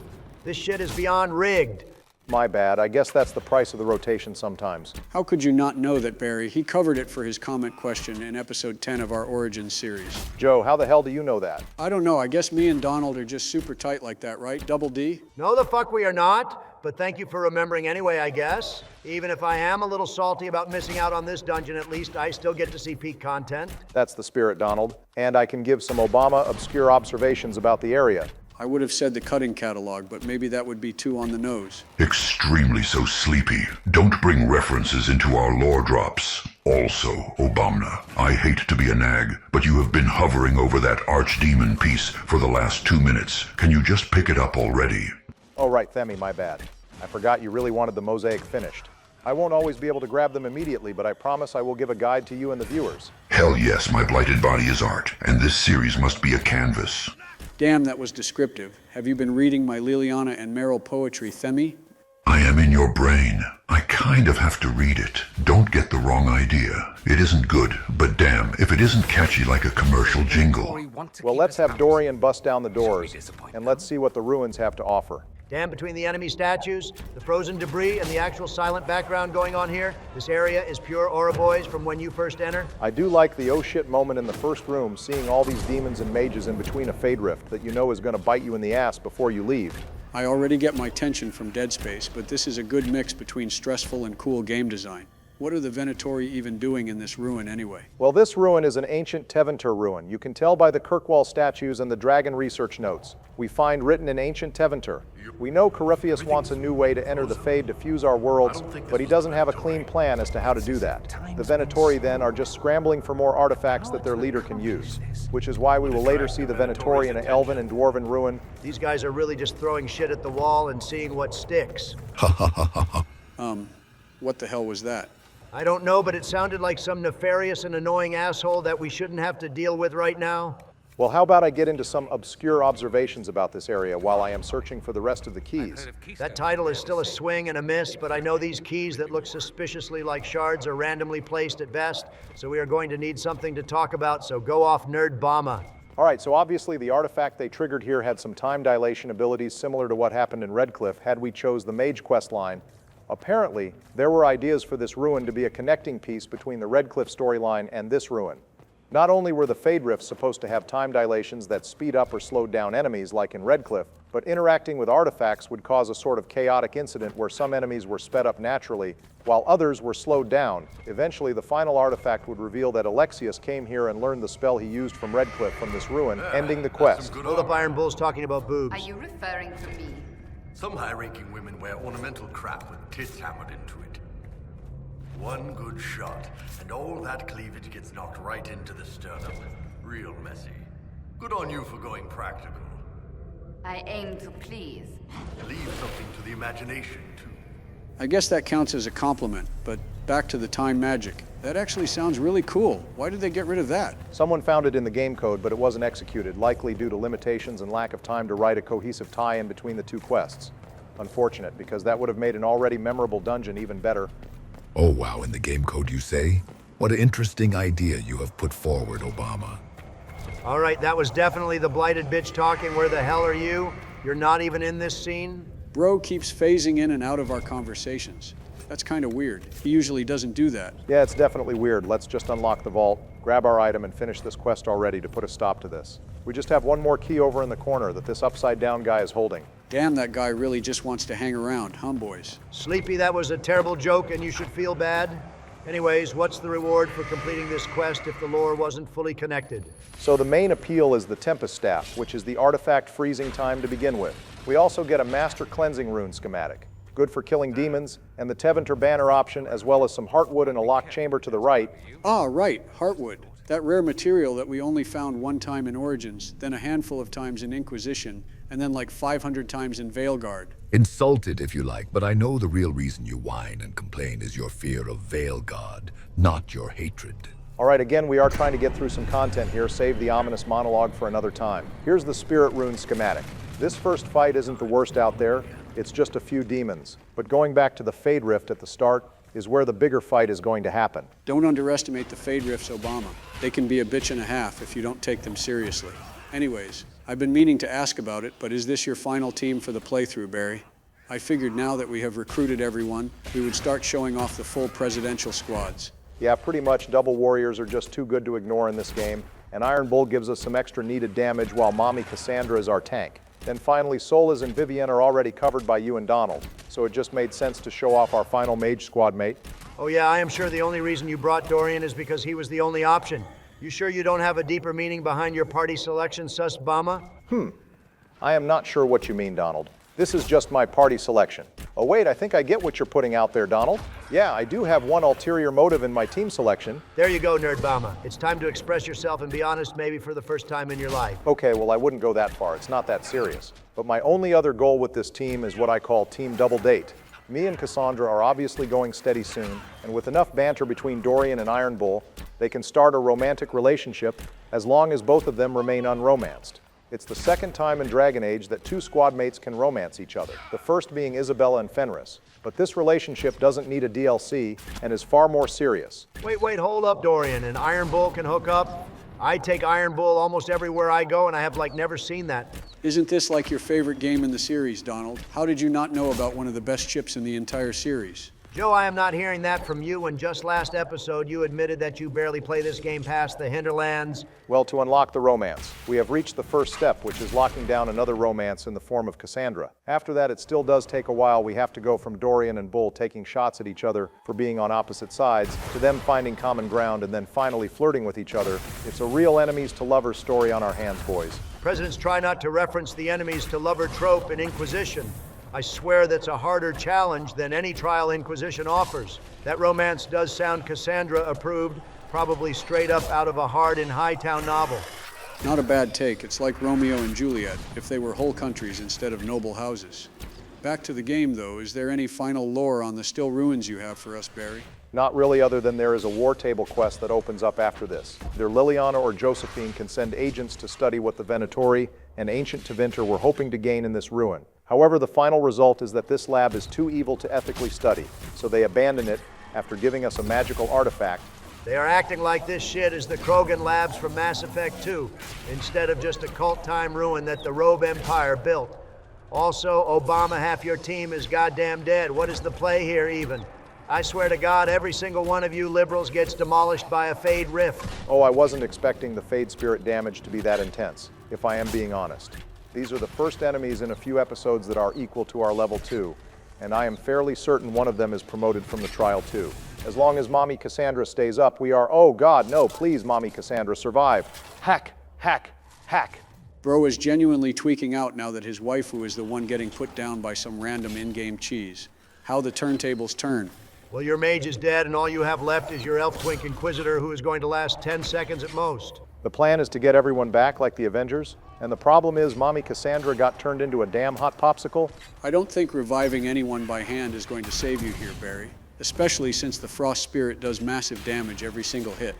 This shit is beyond rigged. My bad. I guess that's the price of the rotation sometimes. How could you not know that, Barry? He covered it for his comment question in episode 10 of our Origins series. Joe, how the hell do you know that? I don't know. I guess me and Donald are just super tight like that, right? Double D? No, the fuck we are not. But thank you for remembering anyway, I guess. Even if I am a little salty about missing out on this dungeon, at least I still get to see peak content. That's the spirit, Donald. And I can give some Obama obscure observations about the area. I would have said the cutting catalog, but maybe that would be too on the nose. Extremely so sleepy. Don't bring references into our lore drops. Also, Obamna, I hate to be a nag, but you have been hovering over that Archdemon piece for the last 2 minutes. Can you just pick it up already? Oh, right, Themi, my bad. I forgot you really wanted the mosaic finished. I won't always be able to grab them immediately, but I promise I will give a guide to you and the viewers. Hell yes, my blighted body is art, and this series must be a canvas. Damn, that was descriptive. Have you been reading my Liliana and Meryl poetry, Themi? I am in your brain. I kind of have to read it. Don't get the wrong idea. It isn't good, but damn, if it isn't catchy like a commercial jingle. Well, let's have Dorian bust down the doors, and let's see what the ruins have to offer. Damn, between the enemy statues, the frozen debris, and the actual silent background going on here, this area is pure Ouroboros from when you first enter. I do like the oh shit moment in the first room, seeing all these demons and mages in between a Fade Rift that you know is going to bite you in the ass before you leave. I already get my tension from Dead Space, but this is a good mix between stressful and cool game design. What are the Venatori even doing in this ruin anyway? Well, this ruin is an ancient Tevinter ruin. You can tell by the Kirkwall statues and the dragon research notes. We find written in ancient Tevinter. We know Corypheus wants a new way to enter the Fade to fuse our worlds, but he doesn't have a clean plan as to how to do that. The Venatori then are just scrambling for more artifacts that their leader can use, which is why we will later see the Venatori in an elven and dwarven ruin. These guys are really just throwing shit at the wall and seeing what sticks. What the hell was that? I don't know, but it sounded like some nefarious and annoying asshole that we shouldn't have to deal with right now. Well, how about I get into some obscure observations about this area while I am searching for the rest of the keys? That title is still a swing and a miss, but I know these keys that look suspiciously like shards are randomly placed at best, so we are going to need something to talk about, so go off, Nerd Bama. All right, so obviously the artifact they triggered here had some time dilation abilities similar to what happened in Redcliffe had we chose the Mage quest line. Apparently, there were ideas for this ruin to be a connecting piece between the Redcliffe storyline and this ruin. Not only were the Fade Rifts supposed to have time dilations that speed up or slowed down enemies like in Redcliffe, but interacting with artifacts would cause a sort of chaotic incident where some enemies were sped up naturally, while others were slowed down. Eventually, the final artifact would reveal that Alexius came here and learned the spell he used from Redcliffe from this ruin, ending the quest. Hold up, Iron Bull's talking about boobs. Are you referring to me? Some high-ranking women wear ornamental crap with tits hammered into it. One good shot, and all that cleavage gets knocked right into the sternum. Real messy. Good on you for going practical. I aim to please. Leave something to the imagination, too. I guess that counts as a compliment, but back to the time magic. That actually sounds really cool. Why did they get rid of that? Someone found it in the game code, but it wasn't executed, likely due to limitations and lack of time to write a cohesive tie-in between the two quests. Unfortunate, because that would have made an already memorable dungeon even better. Oh wow, in the game code you say? What an interesting idea you have put forward, Obama. All right, that was definitely the blighted bitch talking. Where the hell are you? You're not even in this scene? Bro keeps phasing in and out of our conversations. That's kind of weird. He usually doesn't do that. Yeah, it's definitely weird. Let's just unlock the vault, grab our item, and finish this quest already to put a stop to this. We just have one more key over in the corner that this upside-down guy is holding. Damn, that guy really just wants to hang around, huh, boys? Sleepy, that was a terrible joke and you should feel bad. Anyways, what's the reward for completing this quest if the lore wasn't fully connected? So the main appeal is the Tempest Staff, which is the artifact freezing time to begin with. We also get a Master Cleansing Rune schematic, good for killing demons, and the Tevinter banner option, as well as some Heartwood and a locked chamber to the right. Ah, right, Heartwood. That rare material that we only found one time in Origins, then a handful of times in Inquisition, and then like 500 times in Veilguard. Insulted if you like, but I know the real reason you whine and complain is your fear of Veilguard, not your hatred. All right, again, we are trying to get through some content here. Save the ominous monologue for another time. Here's the Spirit Rune schematic. This first fight isn't the worst out there. It's just a few demons. But going back to the Fade Rift at the start is where the bigger fight is going to happen. Don't underestimate the Fade Rifts, Obama. They can be a bitch and a half if you don't take them seriously. Anyways, I've been meaning to ask about it, but is this your final team for the playthrough, Barry? I figured now that we have recruited everyone, we would start showing off the full presidential squads. Yeah, pretty much double warriors are just too good to ignore in this game, and Iron Bull gives us some extra needed damage while Mommy Cassandra is our tank. Then finally, Solas and Vivienne are already covered by you and Donald, so it just made sense to show off our final mage squad mate. Oh yeah, I am sure the only reason you brought Dorian is because he was the only option. You sure you don't have a deeper meaning behind your party selection, Sus Bama? I am not sure what you mean, Donald. This is just my party selection. Oh wait, I think I get what you're putting out there, Donald. Yeah, I do have one ulterior motive in my team selection. There you go, Nerd Bama. It's time to express yourself and be honest maybe for the first time in your life. Okay, well I wouldn't go that far. It's not that serious. But my only other goal with this team is what I call Team Double Date. Me and Cassandra are obviously going steady soon, and with enough banter between Dorian and Iron Bull, they can start a romantic relationship as long as both of them remain unromanced. It's the second time in Dragon Age that two squad mates can romance each other, the first being Isabella and Fenris. But this relationship doesn't need a DLC and is far more serious. Wait, hold up, Dorian. And Iron Bull can hook up? I take Iron Bull almost everywhere I go, and I have never seen that. Isn't this like your favorite game in the series, Donald? How did you not know about one of the best ships in the entire series? Joe, I am not hearing that from you, and just last episode you admitted that you barely play this game past the Hinterlands. Well, to unlock the romance, we have reached the first step, which is locking down another romance in the form of Cassandra. After that, it still does take a while. We have to go from Dorian and Bull taking shots at each other for being on opposite sides, to them finding common ground and then finally flirting with each other. It's a real enemies to lovers story on our hands, boys. Presidents try not to reference the enemies to lover trope in Inquisition. I swear that's a harder challenge than any trial Inquisition offers. That romance does sound Cassandra approved, probably straight up out of a hard in Hightown novel. Not a bad take. It's like Romeo and Juliet, if they were whole countries instead of noble houses. Back to the game, though, is there any final lore on the still ruins you have for us, Barry? Not really, other than there is a war table quest that opens up after this. Either Liliana or Josephine can send agents to study what the Venatori and Ancient Tevinter were hoping to gain in this ruin. However, the final result is that this lab is too evil to ethically study, so they abandon it after giving us a magical artifact. They are acting like this shit is the Krogan labs from Mass Effect 2, instead of just a cult-time ruin that the Robe Empire built. Also, Obama, half your team is goddamn dead. What is the play here, even? I swear to God, every single one of you liberals gets demolished by a Fade Rift. Oh, I wasn't expecting the Fade Spirit damage to be that intense, if I am being honest. These are the first enemies in a few episodes that are equal to our level 2, and I am fairly certain one of them is promoted from the trial too. As long as Mommy Cassandra stays up, we are, oh God, no, please Mommy Cassandra, survive. Hack, hack, hack. Bro is genuinely tweaking out now that his waifu is the one getting put down by some random in-game cheese. How the turntables turn. Well, your mage is dead, and all you have left is your elf twink Inquisitor, who is going to last 10 seconds at most. The plan is to get everyone back like the Avengers, and the problem is Mommy Cassandra got turned into a damn hot popsicle. I don't think reviving anyone by hand is going to save you here, Barry, especially since the Frost Spirit does massive damage every single hit.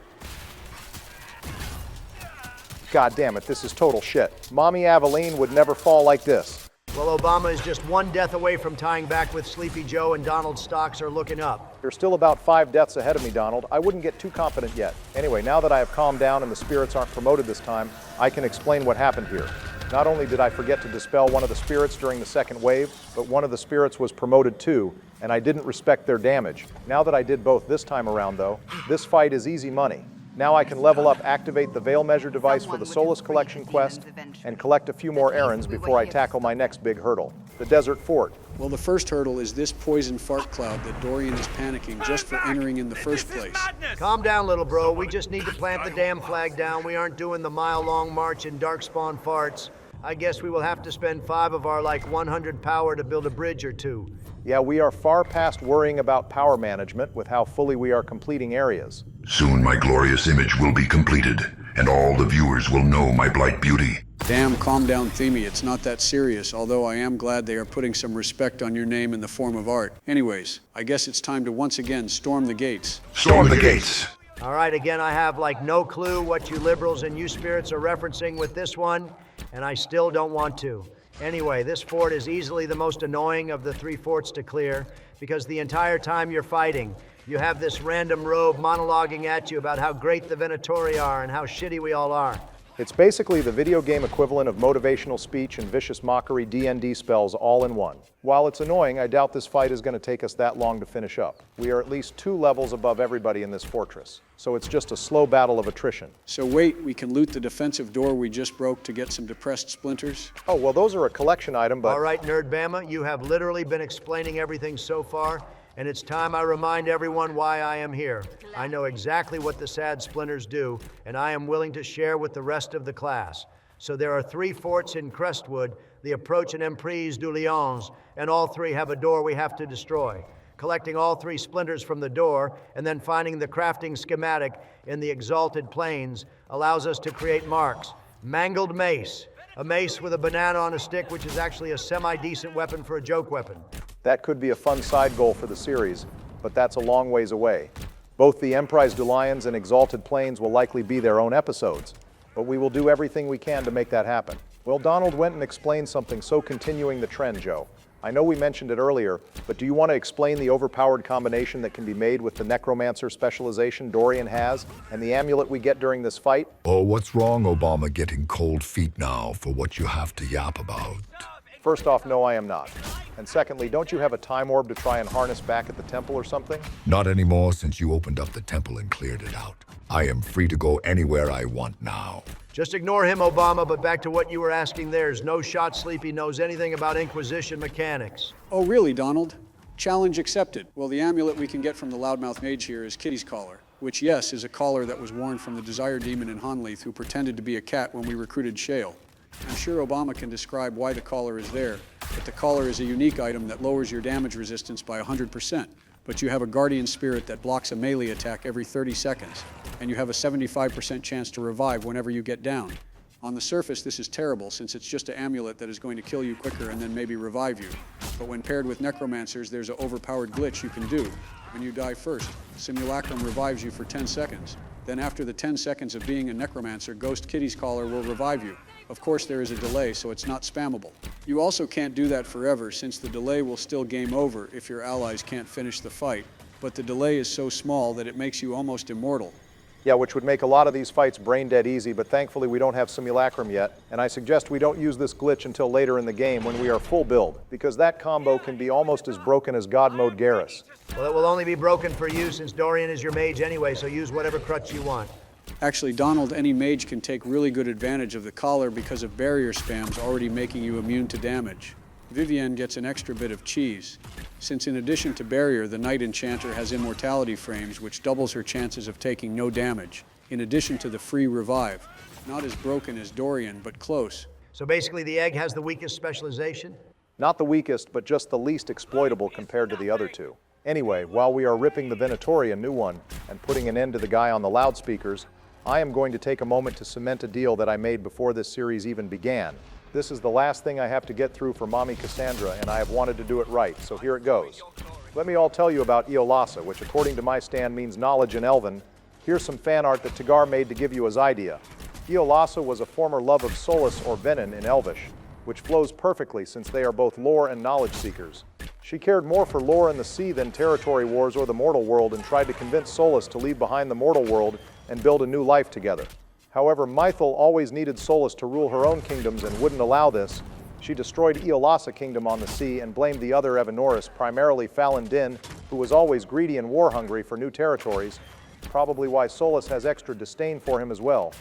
God damn it, this is total shit. Mommy Aveline would never fall like this. Well, Obama is just one death away from tying back with Sleepy Joe, and Donald's stocks are looking up. You're still about 5 deaths ahead of me, Donald. I wouldn't get too confident yet. Anyway, now that I have calmed down and the spirits aren't promoted this time, I can explain what happened here. Not only did I forget to dispel one of the spirits during the second wave, but one of the spirits was promoted too, and I didn't respect their damage. Now that I did both this time around, though, this fight is easy money. Now I can level up, activate the Veil Measure device for the Solus Collection quest, and collect a few more errands before I tackle my next big hurdle, the Desert Fort. Well, the first hurdle is this poison fart cloud that Dorian is panicking just for entering in the first place. Calm down, little bro. We just need to plant the damn flag down. We aren't doing the mile-long march in Darkspawn farts. I guess we will have to spend 5 of our 100 power to build a bridge or 2. Yeah, we are far past worrying about power management with how fully we are completing areas. Soon my glorious image will be completed, and all the viewers will know my blight beauty. Damn, calm down, Themey. It's not that serious, although I am glad they are putting some respect on your name in the form of art. Anyways, I guess it's time to once again storm the gates. Storm the gates! All right, again, I have like no clue what you liberals and you spirits are referencing with this one, and I still don't want to. Anyway, this fort is easily the most annoying of the 3 forts to clear, because the entire time you're fighting, you have this random rogue monologuing at you about how great the Venatori are and how shitty we all are. It's basically the video game equivalent of motivational speech and vicious mockery D&D spells all in one. While it's annoying, I doubt this fight is going to take us that long to finish up. We are at least 2 levels above everybody in this fortress, so it's just a slow battle of attrition. So wait, we can loot the defensive door we just broke to get some depressed splinters? Oh, well, those are a collection item, but... All right, Nerdbama, you have literally been explaining everything so far, and it's time I remind everyone why I am here. I know exactly what the sad splinters do, and I am willing to share with the rest of the class. So there are 3 forts in Crestwood, the approach and Emprise du Lions, and all 3 have a door we have to destroy. Collecting all 3 splinters from the door, and then finding the crafting schematic in the Exalted Plains allows us to create marks. Mangled mace. A mace with a banana on a stick, which is actually a semi-decent weapon for a joke weapon. That could be a fun side goal for the series, but that's a long ways away. Both the Emprise du Lions and Exalted Plains will likely be their own episodes, but we will do everything we can to make that happen. Well, Donald went and explained something so continuing the trend, Joe. I know we mentioned it earlier, but do you want to explain the overpowered combination that can be made with the Necromancer specialization Dorian has and the amulet we get during this fight? Oh, what's wrong, Obama, getting cold feet now for what you have to yap about? First off, no, I am not. And secondly, don't you have a time orb to try and harness back at the temple or something? Not anymore since you opened up the temple and cleared it out. I am free to go anywhere I want now. Just ignore him, Obama, but back to what you were asking there's no shot Sleepy knows anything about Inquisition mechanics. Oh, really, Donald? Challenge accepted. Well, the amulet we can get from the loudmouth mage here is Kitty's collar, which, yes, is a collar that was worn from the Desire Demon in Honleith who pretended to be a cat when we recruited Shale. I'm sure Obama can describe why the collar is there, but the collar is a unique item that lowers your damage resistance by 100%. But you have a guardian spirit that blocks a melee attack every 30 seconds, and you have a 75% chance to revive whenever you get down. On the surface, this is terrible, since it's just an amulet that is going to kill you quicker and then maybe revive you. But when paired with necromancers, there's an overpowered glitch you can do. When you die first, Simulacrum revives you for 10 seconds. Then after the 10 seconds of being a necromancer, Ghost Kitty's collar will revive you. Of course, there is a delay, so it's not spammable. You also can't do that forever, since the delay will still game over if your allies can't finish the fight. But the delay is so small that it makes you almost immortal. Yeah, which would make a lot of these fights brain dead easy, but thankfully we don't have Simulacrum yet, and I suggest we don't use this glitch until later in the game when we are full build, because that combo can be almost as broken as God Mode Garrus. Well, it will only be broken for you since Dorian is your mage anyway, so use whatever crutch you want. Actually, Donald, any mage can take really good advantage of the collar because of barrier spams already making you immune to damage. Vivienne gets an extra bit of cheese, since in addition to barrier, the Knight Enchanter has immortality frames, which doubles her chances of taking no damage, in addition to the free revive. Not as broken as Dorian, but close. So basically the egg has the weakest specialization? Not the weakest, but just the least exploitable compared to the other 2. Anyway, while we are ripping the Venatori a new one and putting an end to the guy on the loudspeakers, I am going to take a moment to cement a deal that I made before this series even began. This is the last thing I have to get through for Mommy Cassandra, and I have wanted to do it right, so here it goes. Let me all tell you about Iolasa, which according to my stand means knowledge in Elven. Here's some fan art that Tagar made to give you his idea. Iolasa was a former love of Solus or Venin in Elvish, which flows perfectly since they are both lore and knowledge seekers. She cared more for lore in the sea than territory wars or the mortal world and tried to convince Solus to leave behind the mortal world and build a new life together. However, Mythil always needed Solus to rule her own kingdoms and wouldn't allow this. She destroyed Iolasa kingdom on the sea and blamed the other Evanoris, primarily Falon Din, who was always greedy and war-hungry for new territories, probably why Solus has extra disdain for him as well.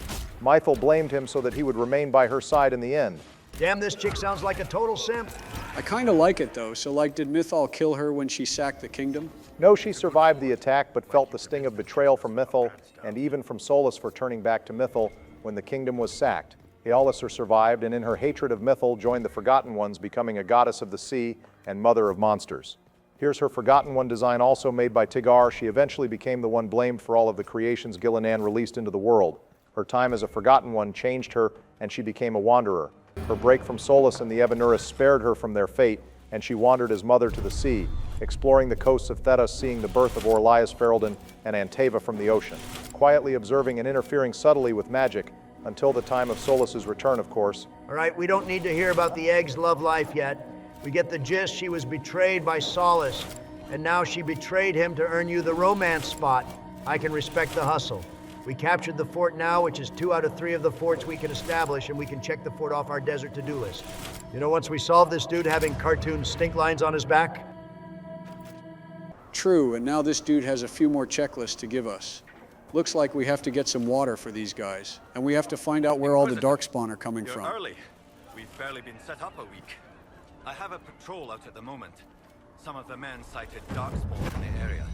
Mythil blamed him so that he would remain by her side in the end. Damn, this chick sounds like a total simp. I kinda like it though, so like did Mythal kill her when she sacked the kingdom? No, she survived the attack but felt the sting of betrayal from Mythil and even from Solus for turning back to Mythil when the kingdom was sacked. Eolisa survived and in her hatred of Mythil joined the Forgotten Ones, becoming a goddess of the sea and mother of monsters. Here's her Forgotten One design, also made by Tigar. She eventually became the one blamed for all of the creations Gillinan released into the world. Her time as a Forgotten One changed her, and she became a wanderer. Her break from Solus and the Evanuris spared her from their fate, and she wandered as mother to the sea, exploring the coasts of Thedas, seeing the birth of Orlias Ferelden and Anteva from the ocean, quietly observing and interfering subtly with magic, until the time of Solus's return, of course. All right, we don't need to hear about the egg's love life yet. We get the gist. She was betrayed by Solus, and now she betrayed him to earn you the romance spot. I can respect the hustle. We captured the fort now, which is 2 out of 3 of the forts we can establish, and we can check the fort off our desert to-do list. You know, once we solve this dude having cartoon stink lines on his back? True, and now this dude has a few more checklists to give us. Looks like we have to get some water for these guys, and we have to find out where all the Darkspawn are coming You're from. early. We've barely been set up a week. I have a patrol out at the moment. Some of the men cited Darkspawn in the area.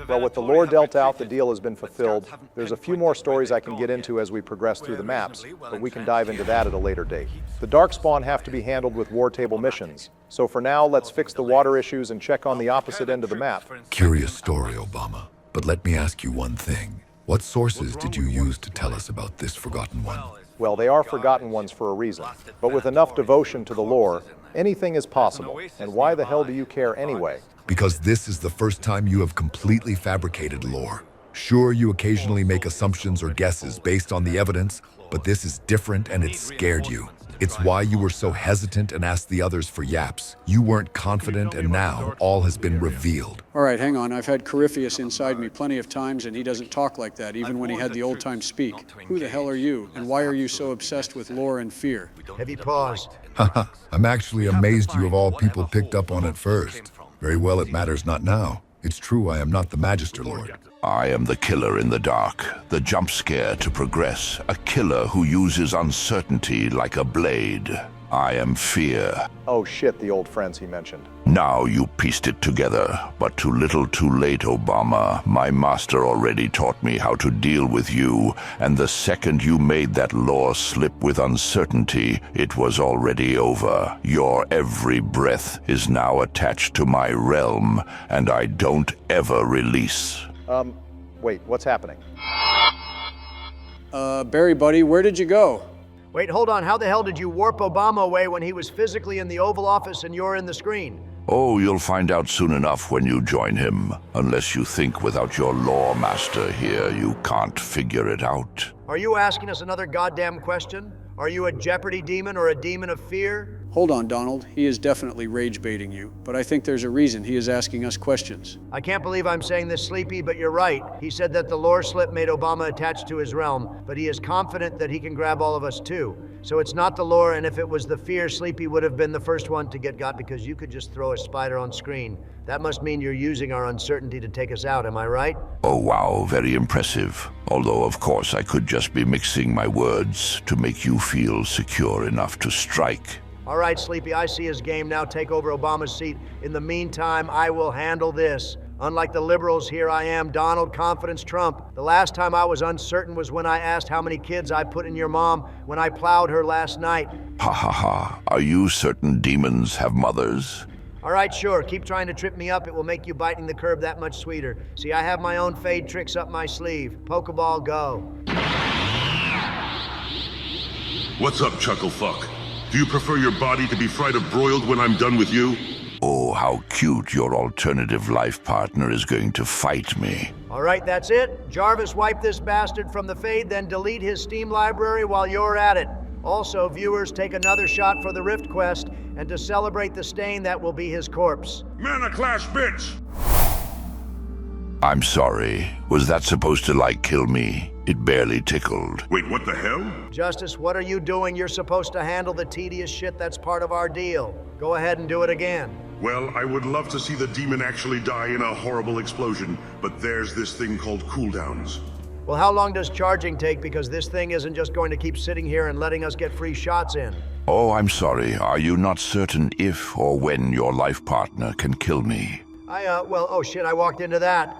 Well, with the lore dealt out, the deal has been fulfilled. There's a few more stories I can get into as we progress through the maps, but we can dive into that at a later date. The Darkspawn have to be handled with war table missions. So for now, let's fix the water issues and check on the opposite end of the map. Curious story, Obama. But let me ask you one thing. What sources did you use to tell us about this Forgotten One? Well, they are Forgotten Ones for a reason. But with enough devotion to the lore, anything is possible. And why the hell do you care anyway? Because this is the first time you have completely fabricated lore. Sure, you occasionally make assumptions or guesses based on the evidence, but this is different and it scared you. It's why you were so hesitant and asked the others for yaps. You weren't confident, and now all has been revealed. All right, hang on. I've had Corypheus inside me plenty of times, and he doesn't talk like that, even when he had the old-time speak. Who the hell are you, and why are you so obsessed with lore and fear? Heavy pause. Haha, I'm actually amazed you of all people picked up on it first. Very well, it matters not now. It's true, I am not the Magister Lord. I am the killer in the dark, the jump scare to progress, a killer who uses uncertainty like a blade. I am fear. Oh shit, the old friends he mentioned. Now you pieced it together, but too little too late, Obama. My master already taught me how to deal with you, and the second you made that lore slip with uncertainty, it was already over. Your every breath is now attached to my realm, and I don't ever release. Wait, what's happening? Barry, buddy, where did you go? Wait, hold on. How the hell did you warp Obama away when he was physically in the Oval Office and you're in the screen? Oh, you'll find out soon enough when you join him. Unless you think without your lore master here, you can't figure it out. Are you asking us another goddamn question? Are you a Jeopardy demon or a demon of fear? Hold on, Donald. He is definitely rage-baiting you, but I think there's a reason he is asking us questions. I can't believe I'm saying this, Sleepy, but you're right. He said that the lore slip made Obama attached to his realm, but he is confident that he can grab all of us too. So it's not the lore, and if it was the fear, Sleepy would have been the first one to get got because you could just throw a spider on screen. That must mean you're using our uncertainty to take us out, am I right? Oh wow, very impressive. Although of course I could just be mixing my words to make you feel secure enough to strike. All right, Sleepy, I see his game. Now take over Obama's seat. In the meantime, I will handle this. Unlike the liberals, here I am, Donald Confidence Trump. The last time I was uncertain was when I asked how many kids I put in your mom when I plowed her last night. Ha ha ha. Are you certain demons have mothers? All right, sure. Keep trying to trip me up. It will make you biting the curb that much sweeter. See, I have my own fade tricks up my sleeve. Pokeball, go. What's up, Chucklefuck? Do you prefer your body to be fried or broiled when I'm done with you? Oh, how cute your alternative life partner is going to fight me. All right, that's it. Jarvis, wipe this bastard from the fade, then delete his Steam library while you're at it. Also, viewers, take another shot for the Rift Quest, and to celebrate the stain, that will be his corpse. Mana Clash, bitch! I'm sorry. Was that supposed to, like, kill me? It barely tickled. Wait, what the hell? Justice, what are you doing? You're supposed to handle the tedious shit that's part of our deal. Go ahead and do it again. Well, I would love to see the demon actually die in a horrible explosion, but there's this thing called cooldowns. Well, how long does charging take? Because this thing isn't just going to keep sitting here and letting us get free shots in. Oh, I'm sorry. Are you not certain if or when your life partner can kill me? Oh shit, I walked into that.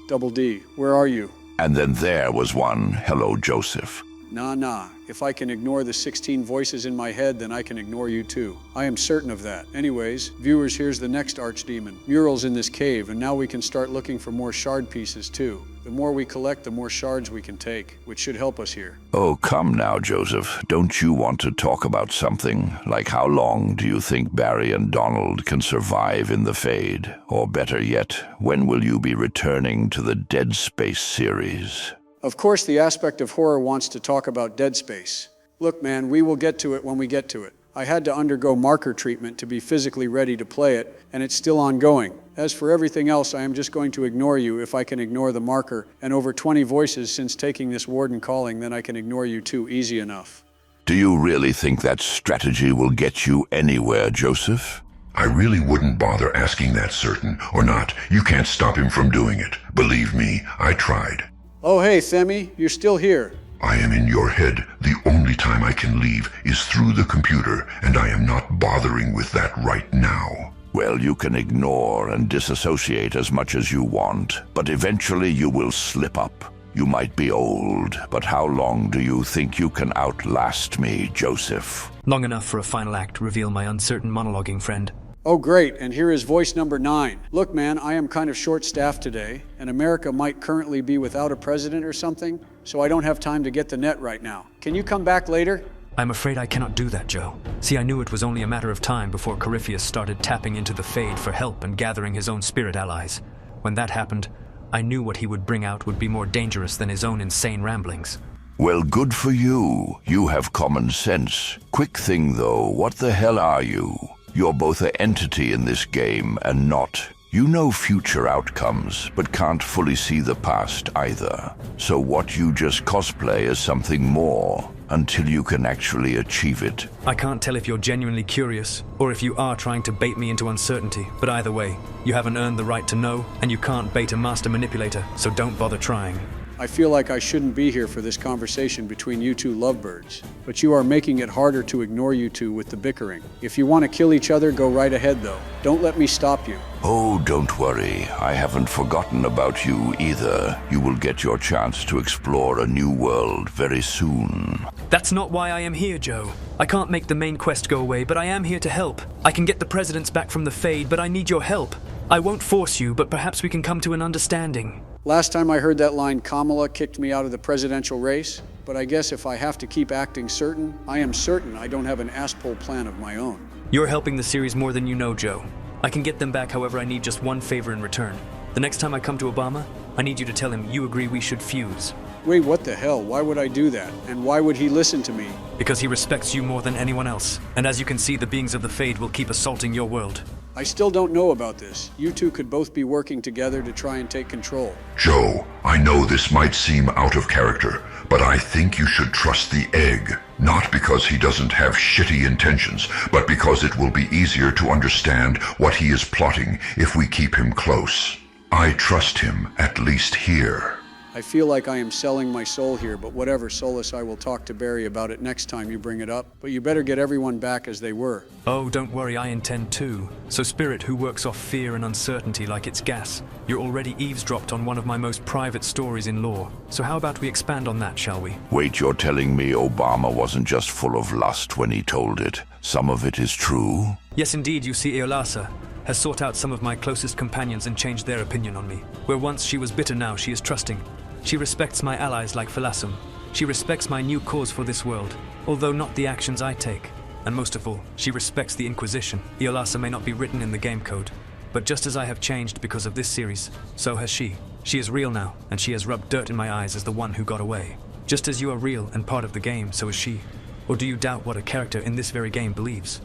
Double D, where are you? And then there was one, hello, Joseph. Nah. If I can ignore the 16 voices in my head, then I can ignore you too. I am certain of that. Anyways, viewers, here's the next archdemon. Mural's in this cave, and now we can start looking for more shard pieces too. The more we collect, the more shards we can take, which should help us here. Oh, come now, Joseph. Don't you want to talk about something? Like how long do you think Barry and Donald can survive in the Fade? Or better yet, when will you be returning to the Dead Space series? Of course, the aspect of horror wants to talk about Dead Space. Look, man, we will get to it when we get to it. I had to undergo marker treatment to be physically ready to play it, and it's still ongoing. As for everything else, I am just going to ignore you if I can ignore the marker, and over 20 voices since taking this warden calling, then I can ignore you too easy enough. Do you really think that strategy will get you anywhere, Joseph? I really wouldn't bother asking that certain, or not. You can't stop him from doing it. Believe me, I tried. Oh, hey, Themi, you're still here. I am in your head. The only time I can leave is through the computer, and I am not bothering with that right now. Well, you can ignore and disassociate as much as you want, but eventually you will slip up. You might be old, but how long do you think you can outlast me, Joseph? Long enough for a final act to reveal my uncertain monologuing friend. Oh, great, and here is voice number 9. Look, man, I am kind of short-staffed today, and America might currently be without a president or something, so I don't have time to get the net right now. Can you come back later? I'm afraid I cannot do that, Joe. See, I knew it was only a matter of time before Corypheus started tapping into the Fade for help and gathering his own spirit allies. When that happened, I knew what he would bring out would be more dangerous than his own insane ramblings. Well, good for you. You have common sense. Quick thing, though, what the hell are you? You're both an entity in this game and not. You know future outcomes, but can't fully see the past either. So what you just cosplay is something more, until you can actually achieve it. I can't tell if you're genuinely curious, or if you are trying to bait me into uncertainty, but either way, you haven't earned the right to know, and you can't bait a master manipulator, so don't bother trying. I feel like I shouldn't be here for this conversation between you two lovebirds, but you are making it harder to ignore you two with the bickering. If you want to kill each other, go right ahead though. Don't let me stop you. Oh, don't worry. I haven't forgotten about you either. You will get your chance to explore a new world very soon. That's not why I am here, Joe. I can't make the main quest go away, but I am here to help. I can get the presidents back from the Fade, but I need your help. I won't force you, but perhaps we can come to an understanding. Last time I heard that line, Kamala kicked me out of the presidential race, but I guess if I have to keep acting certain, I am certain I don't have an asshole plan of my own. You're helping the series more than you know, Joe. I can get them back, however, I need just one favor in return. The next time I come to Obama, I need you to tell him you agree we should fuse. Wait, what the hell? Why would I do that? And why would he listen to me? Because he respects you more than anyone else. And as you can see, the beings of the Fade will keep assaulting your world. I still don't know about this. You two could both be working together to try and take control. Joe, I know this might seem out of character, but I think you should trust the egg. Not because he doesn't have shitty intentions, but because it will be easier to understand what he is plotting if we keep him close. I trust him, at least here. I feel like I am selling my soul here, but whatever, Solus, I will talk to Barry about it next time you bring it up. But you better get everyone back as they were. Oh, don't worry, I intend to. So Spirit, who works off fear and uncertainty like it's gas, you're already eavesdropped on one of my most private stories in lore. So how about we expand on that, shall we? Wait, you're telling me Obama wasn't just full of lust when he told it? Some of it is true? Yes, indeed, you see, Eolasa has sought out some of my closest companions and changed their opinion on me. Where once she was bitter, now she is trusting. She respects my allies like Phalasum. She respects my new cause for this world, although not the actions I take. And most of all, she respects the Inquisition. Eolasa may not be written in the game code, but just as I have changed because of this series, so has she. She is real now, and she has rubbed dirt in my eyes as the one who got away. Just as you are real and part of the game, so is she. Or do you doubt what a character in this very game believes?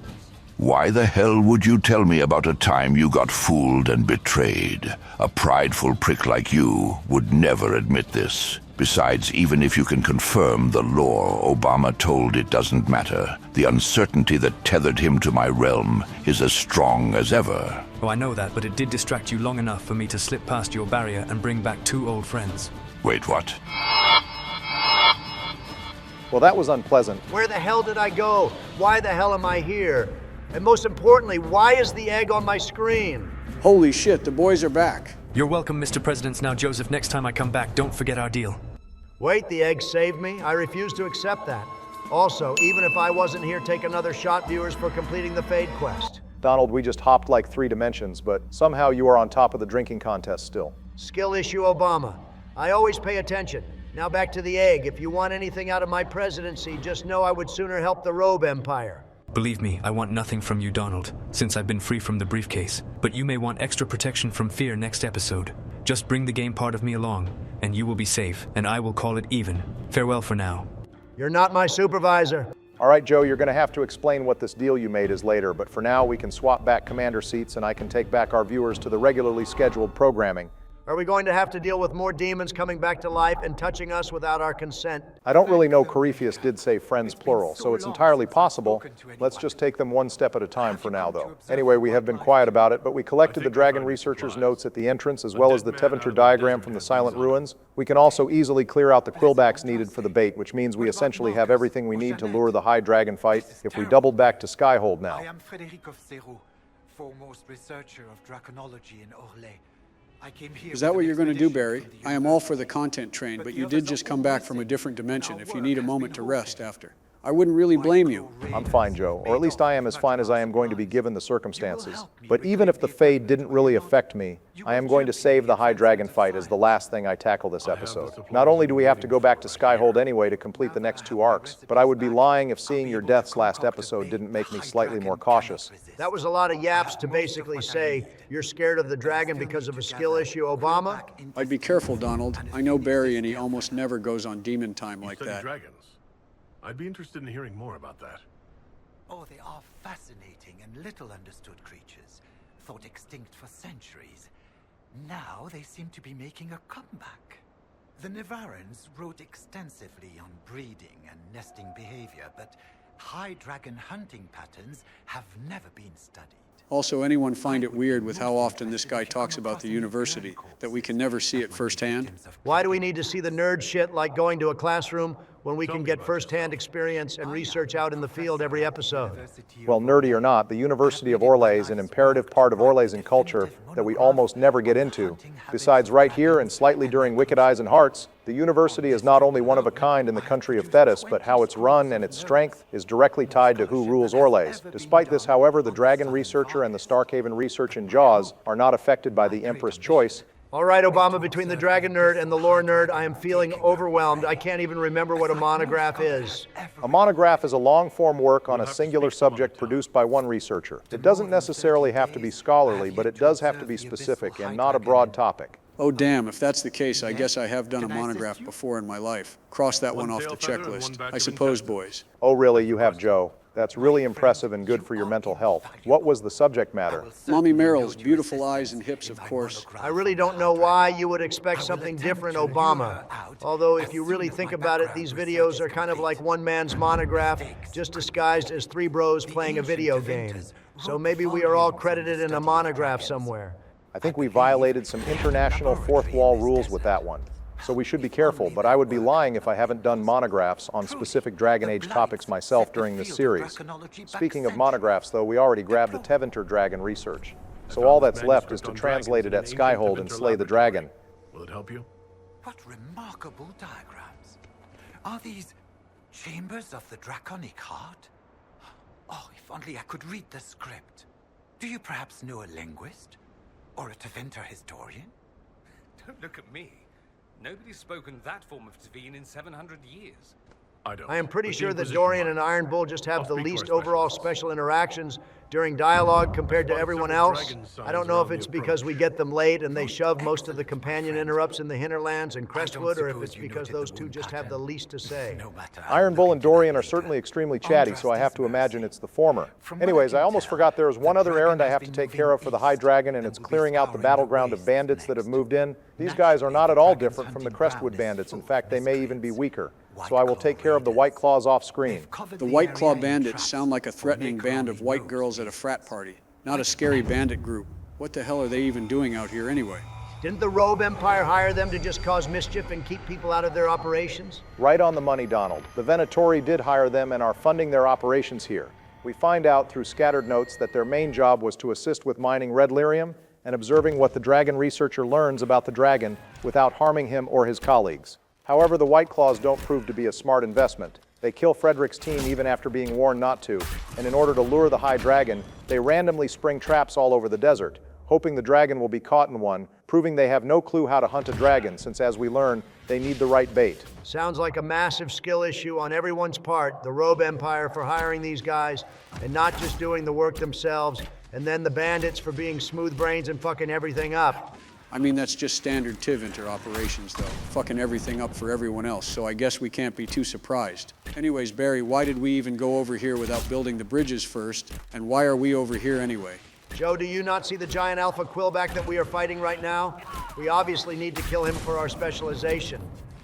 Why the hell would you tell me about a time you got fooled and betrayed? A prideful prick like you would never admit this. Besides, even if you can confirm the lore Obama told, it doesn't matter. The uncertainty that tethered him to my realm is as strong as ever. Oh, I know that, but it did distract you long enough for me to slip past your barrier and bring back 2 old friends. Wait, what? Well, that was unpleasant. Where the hell did I go? Why the hell am I here? And most importantly, why is the egg on my screen? Holy shit, the boys are back. You're welcome, Mr. Presidents. Now, Joseph, next time I come back, don't forget our deal. Wait, the egg saved me. I refuse to accept that. Also, even if I wasn't here, take another shot, viewers, for completing the Fade quest. Donald, we just hopped like 3 dimensions, but somehow you are on top of the drinking contest still. Skill issue Obama. I always pay attention. Now back to the egg. If you want anything out of my presidency, just know I would sooner help the Robe Empire. Believe me, I want nothing from you, Donald, since I've been free from the briefcase. But you may want extra protection from fear next episode. Just bring the game part of me along, and you will be safe, and I will call it even. Farewell for now. You're not my supervisor. All right, Joe, you're going to have to explain what this deal you made is later, but for now we can swap back commander seats and I can take back our viewers to the regularly scheduled programming. Are we going to have to deal with more demons coming back to life and touching us without our consent? I don't really know Corypheus did say friends plural, so it's entirely possible. Let's just take them one step at a time for now, though. Anyway, we have been quiet about it, but we collected the Dragon Researcher's notes at the entrance, as well as the Teventer diagram from the Silent Ruins. We can also easily clear out the quillbacks needed for the bait, which means we essentially have everything we need to lure the high dragon fight if we double back to Skyhold now. I am Frederic of Zero, foremost researcher of draconology in Orlais. Is that what you're going to do, Barry? I am all for the content train, but you did just come back from a different dimension if you need a moment to rest after. I wouldn't really blame you. I'm fine, Joe, or at least I am as fine as I am going to be given the circumstances. But even if the Fade didn't really affect me, I am going to save the High Dragon fight as the last thing I tackle this episode. Not only do we have to go back to Skyhold anyway to complete the next 2 arcs, but I would be lying if seeing your deaths last episode didn't make me slightly more cautious. That was a lot of yaps to basically say you're scared of the dragon because of a skill issue, Obama? I'd be careful, Donald. I know Barry and he almost never goes on demon time like that. Dragons. I'd be interested in hearing more about that. Oh, they are fascinating and little understood creatures, thought extinct for centuries. Now they seem to be making a comeback. The Nevarrans wrote extensively on breeding and nesting behavior, but high dragon hunting patterns have never been studied. Also, anyone find it weird with how often this guy talks about the university, that we can never see it firsthand? Why do we need to see the nerd shit like going to a classroom when we can get first-hand experience and research out in the field every episode? Well, nerdy or not, the University of Orlais is an imperative part of Orlaisan culture that we almost never get into. Besides, right here and slightly during Wicked Eyes and Hearts, the university is not only one of a kind in the country of Thetis, but how it's run and its strength is directly tied to who rules Orlais. Despite this, however, the Dragon Researcher and the Starkhaven research in Jaws are not affected by the Empress choice. All right, Obama, between the dragon nerd and the lore nerd, I am feeling overwhelmed. I can't even remember what a monograph is. A monograph is a long-form work on a singular subject produced by one researcher. It doesn't necessarily have to be scholarly, but it does have to be specific and not a broad topic. Oh, damn, if that's the case, I guess I have done a monograph before in my life. Cross that one off the checklist. I suppose, boys. Oh, really? You have, Joe? That's really impressive and good for your mental health. What was the subject matter? Mommy Meryl's beautiful eyes and hips, of course. I really don't know why you would expect something different, Obama. Although, if you really think about it, these videos are kind of like one man's monograph, just disguised as 3 bros playing a video game. So maybe we are all credited in a monograph somewhere. I think we violated some international fourth wall rules with that one. So we should be careful, but I would be lying if I haven't done monographs on specific Dragon Age topics myself during this series. Speaking of monographs, though, we already grabbed the Teventer Dragon research. So all that's left is to translate it at Skyhold and slay the dragon. Will it help you? What remarkable diagrams. Are these chambers of the draconic heart? Oh, if only I could read the script. Do you perhaps know a linguist? Or a Teventer historian? Don't look at me. Nobody's spoken that form of Tevene in 700 years. I am pretty sure that Dorian and Iron Bull just have the least overall special interactions during dialogue compared to everyone else. I don't know if it's because we get them late and they shove most of the companion interrupts in the Hinterlands and Crestwood, or if it's because those two just have the least to say. Iron Bull and Dorian are certainly extremely chatty, so I have to imagine it's the former. Anyways, I almost forgot there is one other errand I have to take care of for the High Dragon, and it's clearing out the battleground of bandits that have moved in. These guys are not at all different from the Crestwood bandits. In fact, they may even be weaker. So I will take care of the White Claws off screen. The White Claw bandits sound like a threatening band of white girls at a frat party, not a scary bandit group. What the hell are they even doing out here anyway? Didn't the Robe Empire hire them to just cause mischief and keep people out of their operations? Right on the money, Donald. The Venatori did hire them and are funding their operations here. We find out through scattered notes that their main job was to assist with mining red lyrium and observing what the dragon researcher learns about the dragon without harming him or his colleagues. However, the White Claws don't prove to be a smart investment. They kill Frederick's team even after being warned not to, and in order to lure the High Dragon, they randomly spring traps all over the desert, hoping the dragon will be caught in one, proving they have no clue how to hunt a dragon, since as we learn, they need the right bait. Sounds like a massive skill issue on everyone's part, the Robe Empire for hiring these guys, and not just doing the work themselves, and then the bandits for being smooth brains and fucking everything up. I mean, that's just standard Tiv-Inter operations, though. Fucking everything up for everyone else, so I guess we can't be too surprised. Anyways, Barry, why did we even go over here without building the bridges first? And why are we over here anyway? Joe, do you not see the giant alpha quillback that we are fighting right now? We obviously need to kill him for our specialization.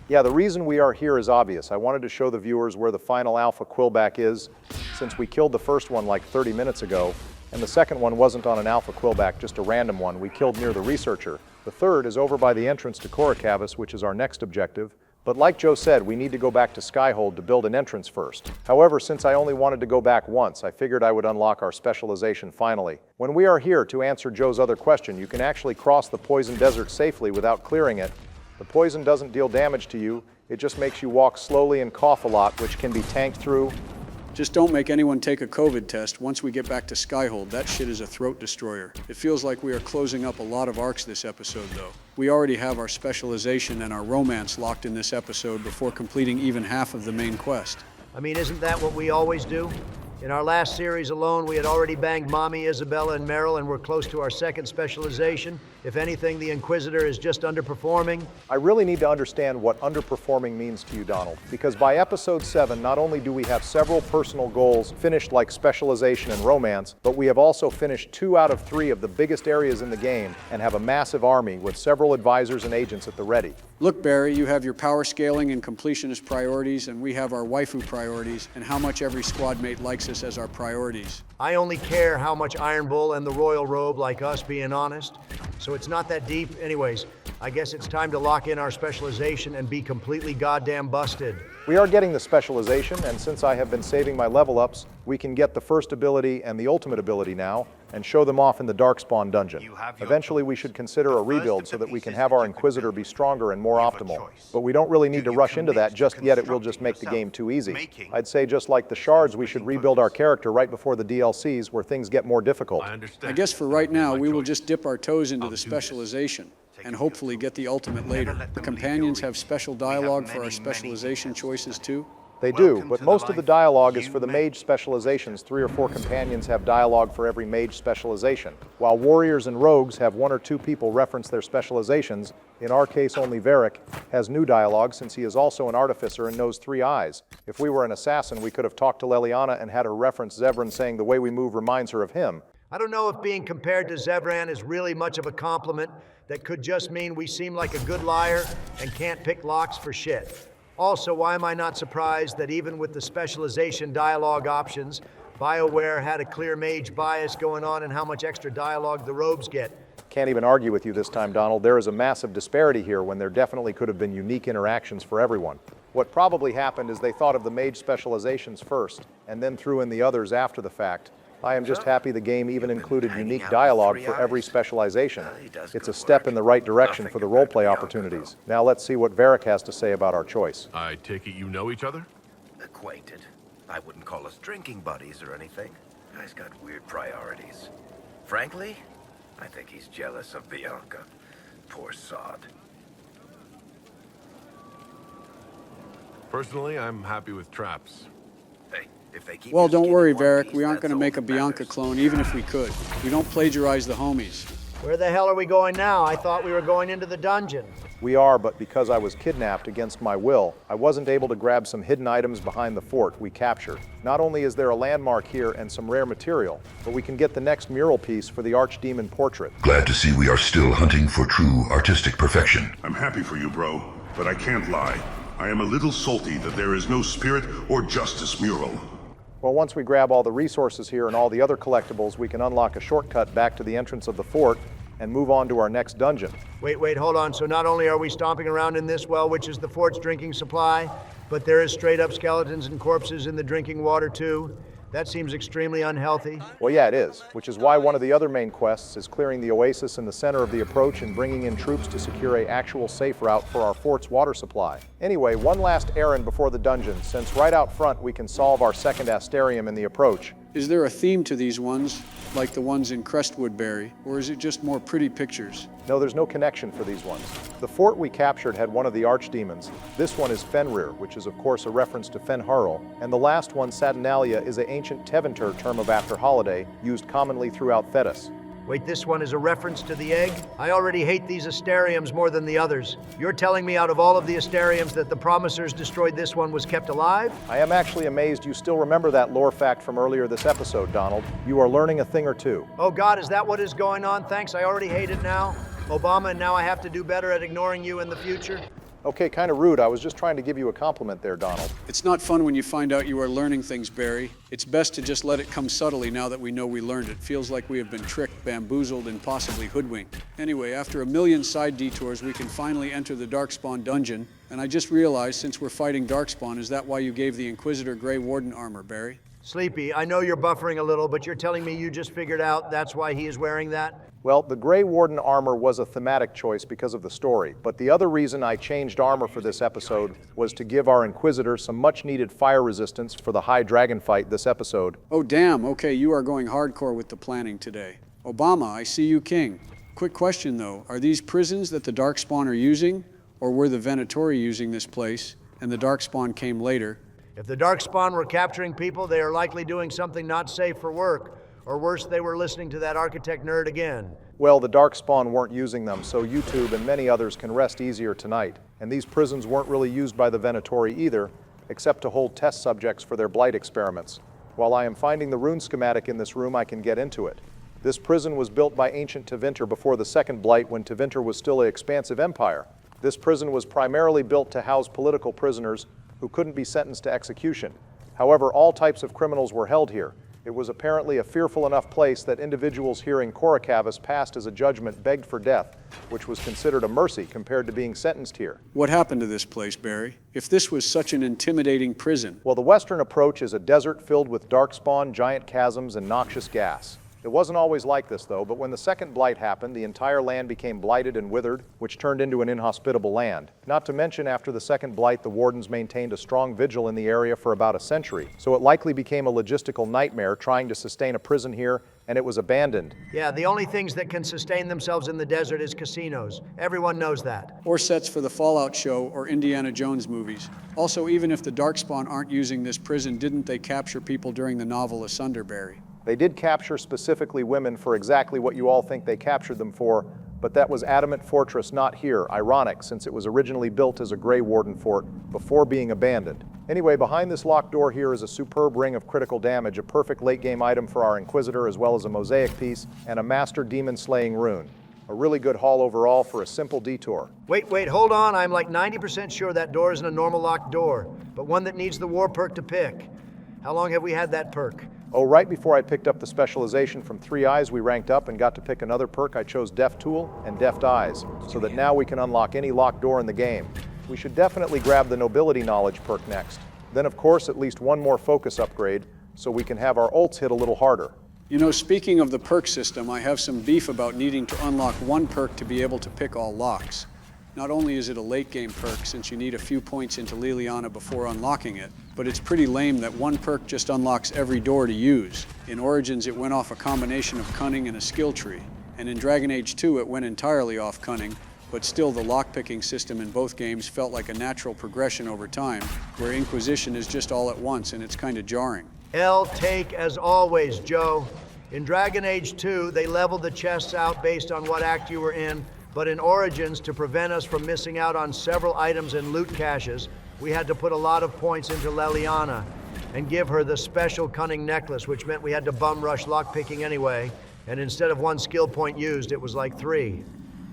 Yeah, the reason we are here is obvious. I wanted to show the viewers where the final alpha quillback is, since we killed the first one like 30 minutes ago, and the second one wasn't on an alpha quillback, just a random one we killed near the researcher. The third is over by the entrance to Coracavus, which is our next objective. But like Joe said, we need to go back to Skyhold to build an entrance first. However, since I only wanted to go back once, I figured I would unlock our specialization finally. When we are here, to answer Joe's other question, you can actually cross the poison desert safely without clearing it. The poison doesn't deal damage to you, it just makes you walk slowly and cough a lot, which can be tanked through. Just don't make anyone take a COVID test once we get back to Skyhold. That shit is a throat destroyer. It feels like we are closing up a lot of arcs this episode, though. We already have our specialization and our romance locked in this episode before completing even half of the main quest. I mean, isn't that what we always do? In our last series alone, we had already banged Mommy, Isabella, and Meryl, and we're close to our second specialization. If anything, the Inquisitor is just underperforming. I really need to understand what underperforming means to you, Donald, because by episode 7, not only do we have several personal goals finished like specialization and romance, but we have also finished 2 out of 3 of the biggest areas in the game and have a massive army with several advisors and agents at the ready. Look, Barry, you have your power scaling and completionist priorities, and we have our waifu priorities, and how much every squad mate likes us as our priorities. I only care how much Iron Bull and the Royal Robe like us, being honest. So it's not that deep. Anyways, I guess it's time to lock in our specialization and be completely goddamn busted. We are getting the specialization, and since I have been saving my level ups, we can get the first ability and the ultimate ability now, and show them off in the Darkspawn dungeon. Eventually we should consider a rebuild so that we can have our Inquisitor be stronger and more optimal. But we don't really need to rush into that just yet, it will just make the game too easy. I'd say just like the shards, we should rebuild our character right before the DLCs where things get more difficult. I guess for right now, we will just dip our toes into the specialization, and hopefully get the ultimate later. The companions have special dialogue for our specialization choices too? They do, but most of the dialogue is for the mage specializations. 3 or 4 companions have dialogue for every mage specialization. While warriors and rogues have 1 or 2 people reference their specializations, in our case only Varric has new dialogue since he is also an artificer and knows 3 eyes. If we were an assassin, we could have talked to Leliana and had her reference Zevran saying the way we move reminds her of him. I don't know if being compared to Zevran is really much of a compliment. That could just mean we seem like a good liar and can't pick locks for shit. Also, why am I not surprised that even with the specialization dialogue options, BioWare had a clear mage bias going on in how much extra dialogue the robes get? Can't even argue with you this time, Donald. There is a massive disparity here when there definitely could have been unique interactions for everyone. What probably happened is they thought of the mage specializations first, and then threw in the others after the fact. I am just happy the game even included unique dialogue for every specialization. It's a step in the right direction for the roleplay opportunities. Now let's see what Varric has to say about our choice. I take it you know each other? Acquainted. I wouldn't call us drinking buddies or anything. Guy's got weird priorities. Frankly, I think he's jealous of Bianca. Poor sod. Personally, I'm happy with traps. Hey, if they keep Well, don't worry, Varric. We aren't going to make a Bianca clone, even if we could. We don't plagiarize the homies. Where the hell are we going now? I thought we were going into the dungeon. We are, but because I was kidnapped against my will, I wasn't able to grab some hidden items behind the fort we captured. Not only is there a landmark here and some rare material, but we can get the next mural piece for the Archdemon portrait. Glad to see we are still hunting for true artistic perfection. I'm happy for you, bro, but I can't lie. I am a little salty that there is no spirit or justice mural. Well, once we grab all the resources here and all the other collectibles, we can unlock a shortcut back to the entrance of the fort and move on to our next dungeon. Wait, hold on. So not only are we stomping around in this well, which is the fort's drinking supply, but there is straight up skeletons and corpses in the drinking water too. That seems extremely unhealthy. Well, yeah, it is, which is why one of the other main quests is clearing the oasis in the center of the approach and bringing in troops to secure an actual safe route for our fort's water supply. Anyway, one last errand before the dungeon, since right out front we can solve our second Asterium in the approach. Is there a theme to these ones, like the ones in Crestwood, Barry, or is it just more pretty pictures? No, there's no connection for these ones. The fort we captured had one of the archdemons. This one is Fenrir, which is of course a reference to Fenharl, and the last one, Saturnalia, is an ancient Tevinter term of after holiday, used commonly throughout Thetis. Wait, this one is a reference to the egg? I already hate these Asteriums more than the others. You're telling me out of all of the Asteriums that the Promisers destroyed this one was kept alive? I am actually amazed you still remember that lore fact from earlier this episode, Donald. You are learning a thing or two. Oh God, is that what is going on? Thanks, I already hate it now. Obama, and now I have to do better at ignoring you in the future? Okay, kind of rude. I was just trying to give you a compliment there, Donald. It's not fun when you find out you are learning things, Barry. It's best to just let it come subtly now that we know we learned it. Feels like we have been tricked, bamboozled, and possibly hoodwinked. Anyway, after a million side detours, we can finally enter the Darkspawn dungeon. And I just realized, since we're fighting Darkspawn, is that why you gave the Inquisitor Grey Warden armor, Barry? Sleepy, I know you're buffering a little, but you're telling me you just figured out that's why he is wearing that? Well, the Grey Warden armor was a thematic choice because of the story, but the other reason I changed armor for this episode was to give our Inquisitor some much-needed fire resistance for the high dragon fight this episode. Oh, damn. Okay, you are going hardcore with the planning today. Obama, I see you king. Quick question, though. Are these prisons that the Darkspawn are using, or were the Venatori using this place, and the Darkspawn came later? If the Darkspawn were capturing people, they are likely doing something not safe for work. Or worse, they were listening to that architect nerd again. Well, the Darkspawn weren't using them, so YouTube and many others can rest easier tonight. And these prisons weren't really used by the Venatori either, except to hold test subjects for their blight experiments. While I am finding the rune schematic in this room, I can get into it. This prison was built by ancient Tevinter before the second blight, when Tevinter was still an expansive empire. This prison was primarily built to house political prisoners who couldn't be sentenced to execution. However, all types of criminals were held here. It was apparently a fearful enough place that individuals hearing Corocavis passed as a judgment begged for death, which was considered a mercy compared to being sentenced here. What happened to this place, Barry? If this was such an intimidating prison. Well, the western approach is a desert filled with darkspawn, giant chasms, and noxious gas. It wasn't always like this, though, but when the second blight happened, the entire land became blighted and withered, which turned into an inhospitable land. Not to mention, after the second blight, the wardens maintained a strong vigil in the area for about a century, so it likely became a logistical nightmare trying to sustain a prison here, and it was abandoned. Yeah, the only things that can sustain themselves in the desert is casinos. Everyone knows that. Or sets for the Fallout show or Indiana Jones movies. Also, even if the Darkspawn aren't using this prison, didn't they capture people during the novel Asunder, Barry? They did capture specifically women for exactly what you all think they captured them for, but that was Adamant Fortress, not here. Ironic, since it was originally built as a Grey Warden fort before being abandoned. Anyway, behind this locked door here is a superb ring of critical damage, a perfect late-game item for our Inquisitor, as well as a mosaic piece and a master demon-slaying rune. A really good haul overall for a simple detour. Wait, hold on. I'm like 90% sure that door isn't a normal locked door, but one that needs the war perk to pick. How long have we had that perk? Oh, right before I picked up the specialization from 3 Eyes, we ranked up and got to pick another perk. I chose Deft Tool and Deft Eyes, so that now we can unlock any locked door in the game. We should definitely grab the Nobility Knowledge perk next. Then, of course, at least one more focus upgrade, so we can have our ults hit a little harder. You know, speaking of the perk system, I have some beef about needing to unlock one perk to be able to pick all locks. Not only is it a late-game perk, since you need a few points into Liliana before unlocking it, but it's pretty lame that one perk just unlocks every door to use. In Origins, it went off a combination of cunning and a skill tree. And in Dragon Age 2, it went entirely off cunning, but still the lockpicking system in both games felt like a natural progression over time, where Inquisition is just all at once, and it's kind of jarring. Take as always, Joe. In Dragon Age 2, they leveled the chests out based on what act you were in, but in Origins, to prevent us from missing out on several items and loot caches, we had to put a lot of points into Liliana and give her the special cunning necklace, which meant we had to bum rush lockpicking anyway, and instead of 1 skill point used, it was like 3.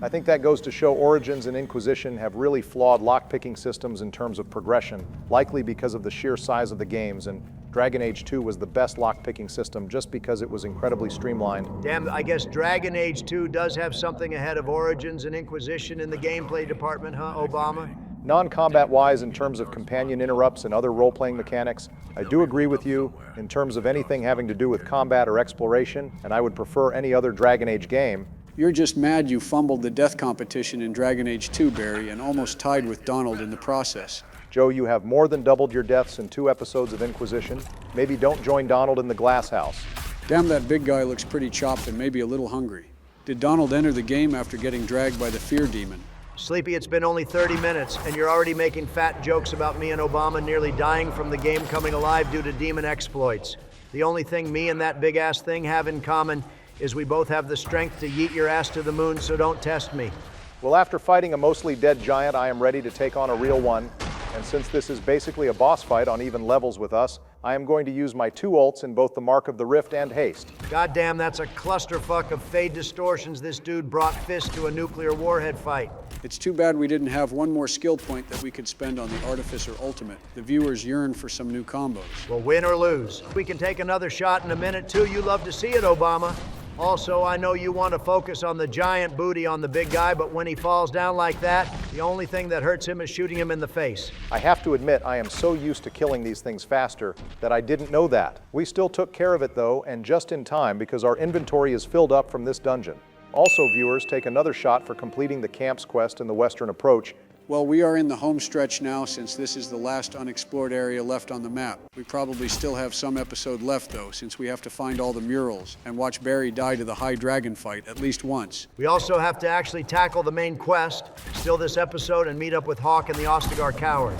I think that goes to show Origins and Inquisition have really flawed lockpicking systems in terms of progression, likely because of the sheer size of the games, and Dragon Age 2 was the best lockpicking system just because it was incredibly streamlined. Damn, I guess Dragon Age 2 does have something ahead of Origins and Inquisition in the gameplay department, huh, Obama? Non-combat wise, in terms of companion interrupts and other role-playing mechanics, I do agree with you in terms of anything having to do with combat or exploration, and I would prefer any other Dragon Age game. You're just mad you fumbled the death competition in Dragon Age 2, Barry, and almost tied with Donald in the process. Joe, you have more than doubled your deaths in 2 episodes of Inquisition. Maybe don't join Donald in the glass house. Damn, that big guy looks pretty chopped and maybe a little hungry. Did Donald enter the game after getting dragged by the fear demon? Sleepy, it's been only 30 minutes, and you're already making fat jokes about me and Obama nearly dying from the game coming alive due to demon exploits. The only thing me and that big-ass thing have in common is we both have the strength to yeet your ass to the moon, so don't test me. Well, after fighting a mostly dead giant, I am ready to take on a real one. And since this is basically a boss fight on even levels with us, I am going to use my 2 ults in both the Mark of the Rift and Haste. Goddamn, that's a clusterfuck of fade distortions. This dude brought Fist to a nuclear warhead fight. It's too bad we didn't have one more skill point that we could spend on the Artificer Ultimate. The viewers yearn for some new combos. Well, win or lose. We can take another shot in a minute, too. You love to see it, Obama. Also, I know you want to focus on the giant booty on the big guy, but when he falls down like that, the only thing that hurts him is shooting him in the face. I have to admit, I am so used to killing these things faster that I didn't know that. We still took care of it though, and just in time because our inventory is filled up from this dungeon. Also, viewers, take another shot for completing the Camps quest in the Western Approach. Well, we are in the home stretch now since this is the last unexplored area left on the map. We probably still have some episode left though, since we have to find all the murals and watch Barry die to the High Dragon fight at least once. We also have to actually tackle the main quest, steal this episode, and meet up with Hawk and the Ostagar Coward.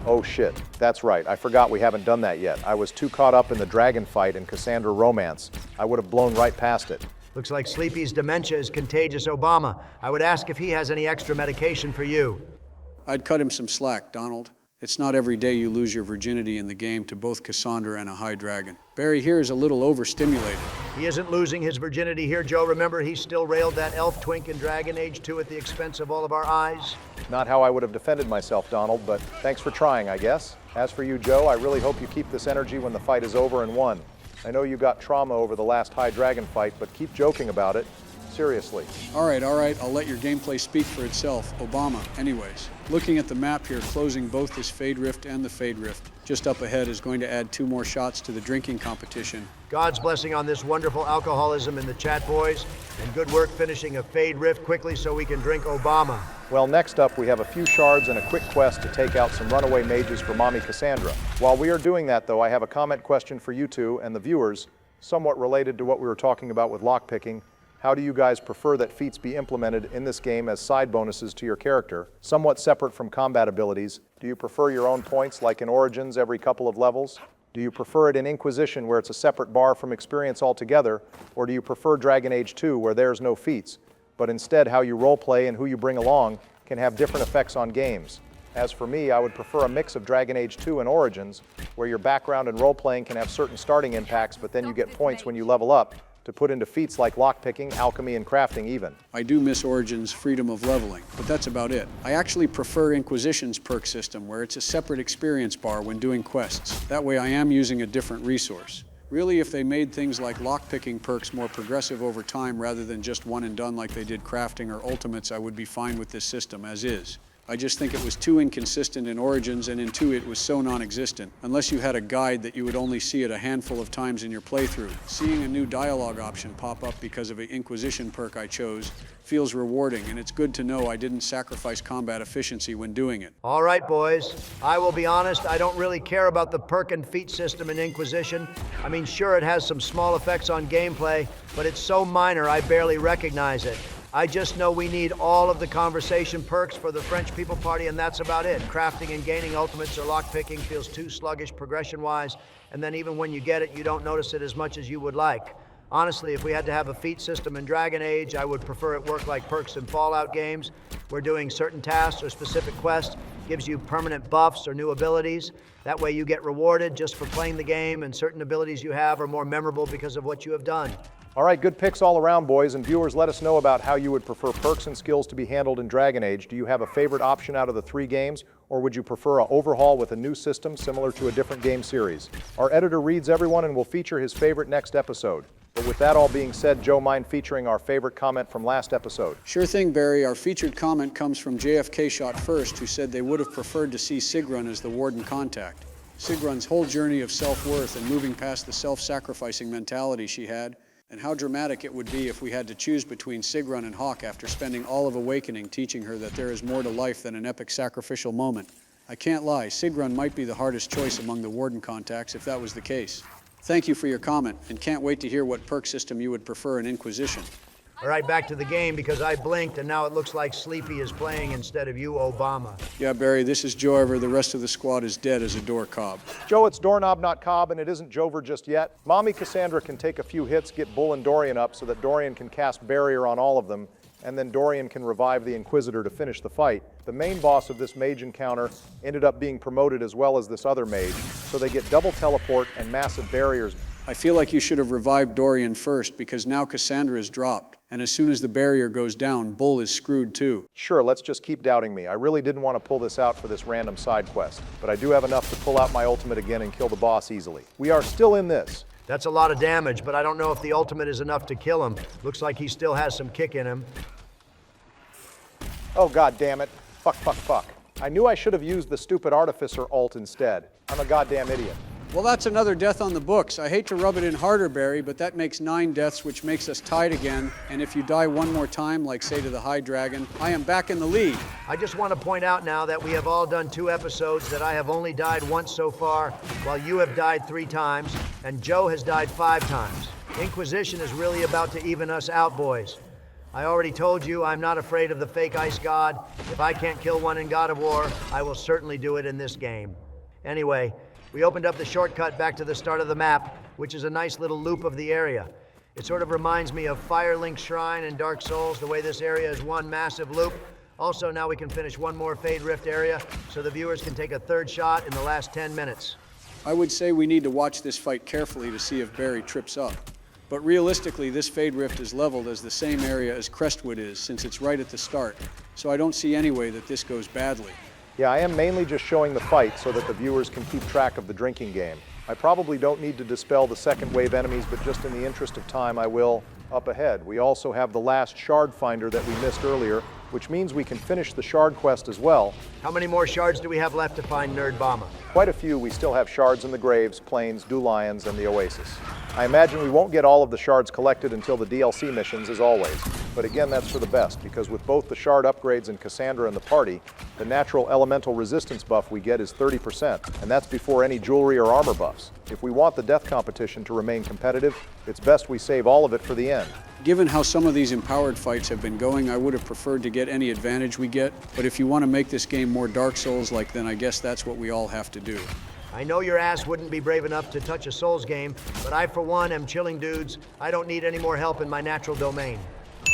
Oh shit, that's right. I forgot we haven't done that yet. I was too caught up in the dragon fight and Cassandra romance. I would have blown right past it. Looks like Sleepy's dementia is contagious, Obama. I would ask if he has any extra medication for you. I'd cut him some slack, Donald. It's not every day you lose your virginity in the game to both Cassandra and a High Dragon. Barry here is a little overstimulated. He isn't losing his virginity here, Joe. Remember, he still railed that elf twink in Dragon Age 2 at the expense of all of our eyes. Not how I would have defended myself, Donald, but thanks for trying, I guess. As for you, Joe, I really hope you keep this energy when the fight is over and won. I know you got trauma over the last High Dragon fight, but keep joking about it. Seriously. All right, I'll let your gameplay speak for itself. Obama, anyways. Looking at the map here, closing both this Fade Rift and the Fade Rift, just up ahead is going to add 2 more shots to the drinking competition. God's blessing on this wonderful alcoholism in the chat, boys, and good work finishing a Fade Rift quickly so we can drink Obama. Well, next up, we have a few shards and a quick quest to take out some runaway mages for Mommy Cassandra. While we are doing that, though, I have a comment question for you two and the viewers, somewhat related to what we were talking about with lockpicking. How do you guys prefer that feats be implemented in this game as side bonuses to your character, somewhat separate from combat abilities? Do you prefer your own points like in Origins every couple of levels? Do you prefer it in Inquisition where it's a separate bar from experience altogether? Or do you prefer Dragon Age 2 where there's no feats, but instead how you roleplay and who you bring along can have different effects on games? As for me, I would prefer a mix of Dragon Age 2 and Origins where your background and roleplaying can have certain starting impacts, but then you get points when you level up to put into feats like lockpicking, alchemy, and crafting even. I do miss Origin's freedom of leveling, but that's about it. I actually prefer Inquisition's perk system, where it's a separate experience bar when doing quests. That way I am using a different resource. Really, if they made things like lockpicking perks more progressive over time rather than just one and done like they did crafting or ultimates, I would be fine with this system as is. I just think it was too inconsistent in Origins, and in 2 it was so non-existent. Unless you had a guide that you would only see it a handful of times in your playthrough. Seeing a new dialogue option pop up because of an Inquisition perk I chose feels rewarding, and it's good to know I didn't sacrifice combat efficiency when doing it. All right, boys. I will be honest, I don't really care about the perk and feat system in Inquisition. I mean, sure, it has some small effects on gameplay, but it's so minor I barely recognize it. I just know we need all of the conversation perks for the French People Party, and that's about it. Crafting and gaining ultimates or lockpicking feels too sluggish progression-wise, and then even when you get it, you don't notice it as much as you would like. Honestly, if we had to have a feat system in Dragon Age, I would prefer it work like perks in Fallout games, where doing certain tasks or specific quests gives you permanent buffs or new abilities. That way you get rewarded just for playing the game, and certain abilities you have are more memorable because of what you have done. All right, good picks all around, boys, and viewers, let us know about how you would prefer perks and skills to be handled in Dragon Age. Do you have a favorite option out of the 3 games, or would you prefer an overhaul with a new system similar to a different game series? Our editor reads everyone and will feature his favorite next episode. But with that all being said, Joe, mind featuring our favorite comment from last episode? Sure thing, Barry. Our featured comment comes from JFK Shot First, who said they would have preferred to see Sigrun as the Warden contact. Sigrun's whole journey of self-worth and moving past the self-sacrificing mentality she had, and how dramatic it would be if we had to choose between Sigrun and Hawke after spending all of Awakening teaching her that there is more to life than an epic sacrificial moment. I can't lie, Sigrun might be the hardest choice among the Warden contacts if that was the case. Thank you for your comment, and can't wait to hear what perk system you would prefer in Inquisition. All right, back to the game because I blinked and now it looks like Sleepy is playing instead of you, Obama. Yeah, Barry, this is Jover. The rest of the squad is dead as a door cob. Joe, it's Doorknob, not Cobb, and it isn't Jover just yet. Mommy Cassandra can take a few hits, get Bull and Dorian up so that Dorian can cast Barrier on all of them, and then Dorian can revive the Inquisitor to finish the fight. The main boss of this mage encounter ended up being promoted as well as this other mage, so they get double teleport and massive barriers. I feel like you should have revived Dorian first because now Cassandra is dropped, and as soon as the barrier goes down, Bull is screwed too. Sure, let's just keep doubting me. I really didn't want to pull this out for this random side quest, but I do have enough to pull out my ultimate again and kill the boss easily. We are still in this. That's a lot of damage, but I don't know if the ultimate is enough to kill him. Looks like he still has some kick in him. Oh, god damn it. Fuck. I knew I should have used the stupid Artificer ult instead. I'm a goddamn idiot. Well, that's another death on the books. I hate to rub it in harder, Barry, but that makes 9 deaths, which makes us tied again. And if you die one more time, like say to the High Dragon, I am back in the lead. I just want to point out now that we have all done 2 episodes that I have only died once so far, while you have died 3 times, and Joe has died 5 times. Inquisition is really about to even us out, boys. I already told you I'm not afraid of the fake ice god. If I can't kill one in God of War, I will certainly do it in this game. Anyway, we opened up the shortcut back to the start of the map, which is a nice little loop of the area. It sort of reminds me of Firelink Shrine and Dark Souls, the way this area is one massive loop. Also, now we can finish one more Fade Rift area, so the viewers can take a 3rd shot in the last 10 minutes. I would say we need to watch this fight carefully to see if Barry trips up. But realistically, this Fade Rift is leveled as the same area as Crestwood is, since it's right at the start. So I don't see any way that this goes badly. Yeah, I am mainly just showing the fight so that the viewers can keep track of the drinking game. I probably don't need to dispel the second wave enemies, but just in the interest of time, I will. Up ahead, we also have the last shard finder that we missed earlier, which means we can finish the shard quest as well. How many more shards do we have left to find Nerd Bama? Quite a few. We still have shards in the Graves, Plains, Lions, and the Oasis. I imagine we won't get all of the shards collected until the DLC missions, as always. But again, that's for the best, because with both the shard upgrades and Cassandra in the party, the natural elemental resistance buff we get is 30%, and that's before any jewelry or armor buffs. If we want the death competition to remain competitive, it's best we save all of it for the end. Given how some of these empowered fights have been going, I would have preferred to get any advantage we get, but if you want to make this game more Dark Souls-like, then I guess that's what we all have to do. I know your ass wouldn't be brave enough to touch a Souls game, but I, for one, am chilling dudes. I don't need any more help in my natural domain.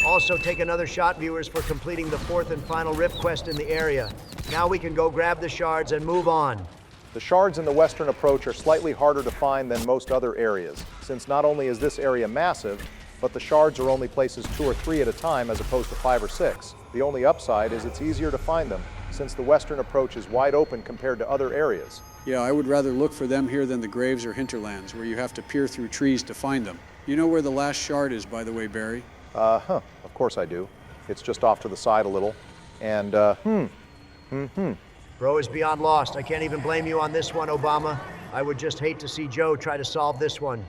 Also, take another shot, viewers, for completing the 4th and final Rift quest in the area. Now we can go grab the shards and move on. The shards in the western approach are slightly harder to find than most other areas, since not only is this area massive, but the shards are only places 2 or 3 at a time as opposed to 5 or 6. The only upside is it's easier to find them, since the western approach is wide open compared to other areas. Yeah, I would rather look for them here than the Graves or Hinterlands, where you have to peer through trees to find them. You know where the last shard is, by the way, Barry? Of course I do. It's just off to the side a little. And, Bro is beyond lost. I can't even blame you on this one, Obama. I would just hate to see Joe try to solve this one.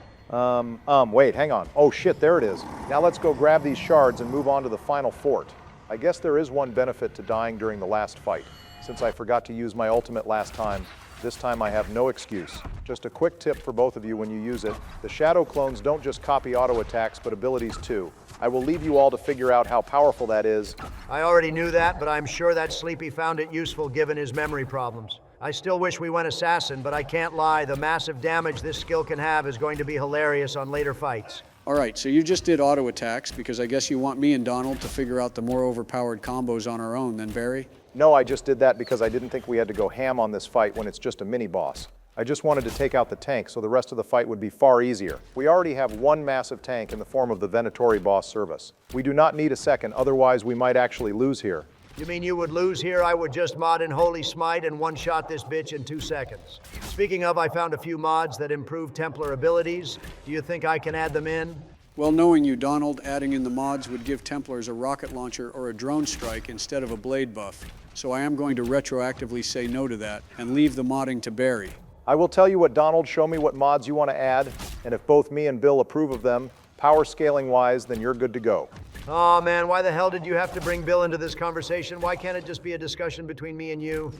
Wait, hang on. Oh shit, there it is. Now let's go grab these shards and move on to the final fort. I guess there is one benefit to dying during the last fight. Since I forgot to use my ultimate last time, this time I have no excuse. Just a quick tip for both of you when you use it. The shadow clones don't just copy auto attacks, but abilities too. I will leave you all to figure out how powerful that is. I already knew that, but I'm sure that Sleepy found it useful given his memory problems. I still wish we went assassin, but I can't lie. The massive damage this skill can have is going to be hilarious on later fights. All right, so you just did auto attacks because I guess you want me and Donald to figure out the more overpowered combos on our own, then Barry? No, I just did that because I didn't think we had to go ham on this fight when it's just a mini-boss. I just wanted to take out the tank so the rest of the fight would be far easier. We already have one massive tank in the form of the Venatori boss Service. We do not need a second, otherwise we might actually lose here. You mean you would lose here? I would just mod in Holy Smite and one-shot this bitch in 2 seconds. Speaking of, I found a few mods that improve Templar abilities. Do you think I can add them in? Well, knowing you, Donald, adding in the mods would give Templars a rocket launcher or a drone strike instead of a blade buff. So I am going to retroactively say no to that and leave the modding to Barry. I will tell you what, Donald, show me what mods you want to add, and if both me and Bill approve of them, power scaling wise, then you're good to go. Oh man, why the hell did you have to bring Bill into this conversation? Why can't it just be a discussion between me and you?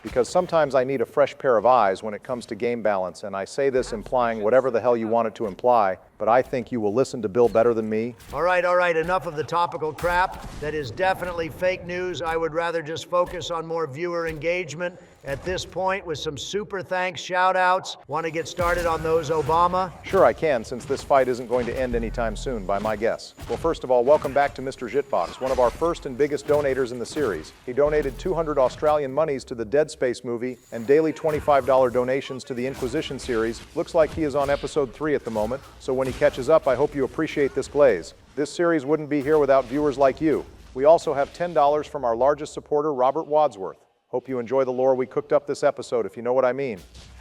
Because sometimes I need a fresh pair of eyes when it comes to game balance, and I say this implying whatever the hell you want it to imply, but I think you will listen to Bill better than me. All right, enough of the topical crap. That is definitely fake news. I would rather just focus on more viewer engagement at this point with some super thanks shout-outs. Want to get started on those, Obama? Sure I can, since this fight isn't going to end anytime soon, by my guess. Well, first of all, welcome back to Mr. Jitbox, one of our first and biggest donators in the series. He donated 200 Australian monies to the Dead Space movie and daily $25 donations to the Inquisition series. Looks like he is on episode 3 at the moment, so when he catches up, I hope you appreciate this glaze. This series wouldn't be here without viewers like you. We also have $10 from our largest supporter, Robert Wadsworth. Hope you enjoy the lore we cooked up this episode, if you know what I mean.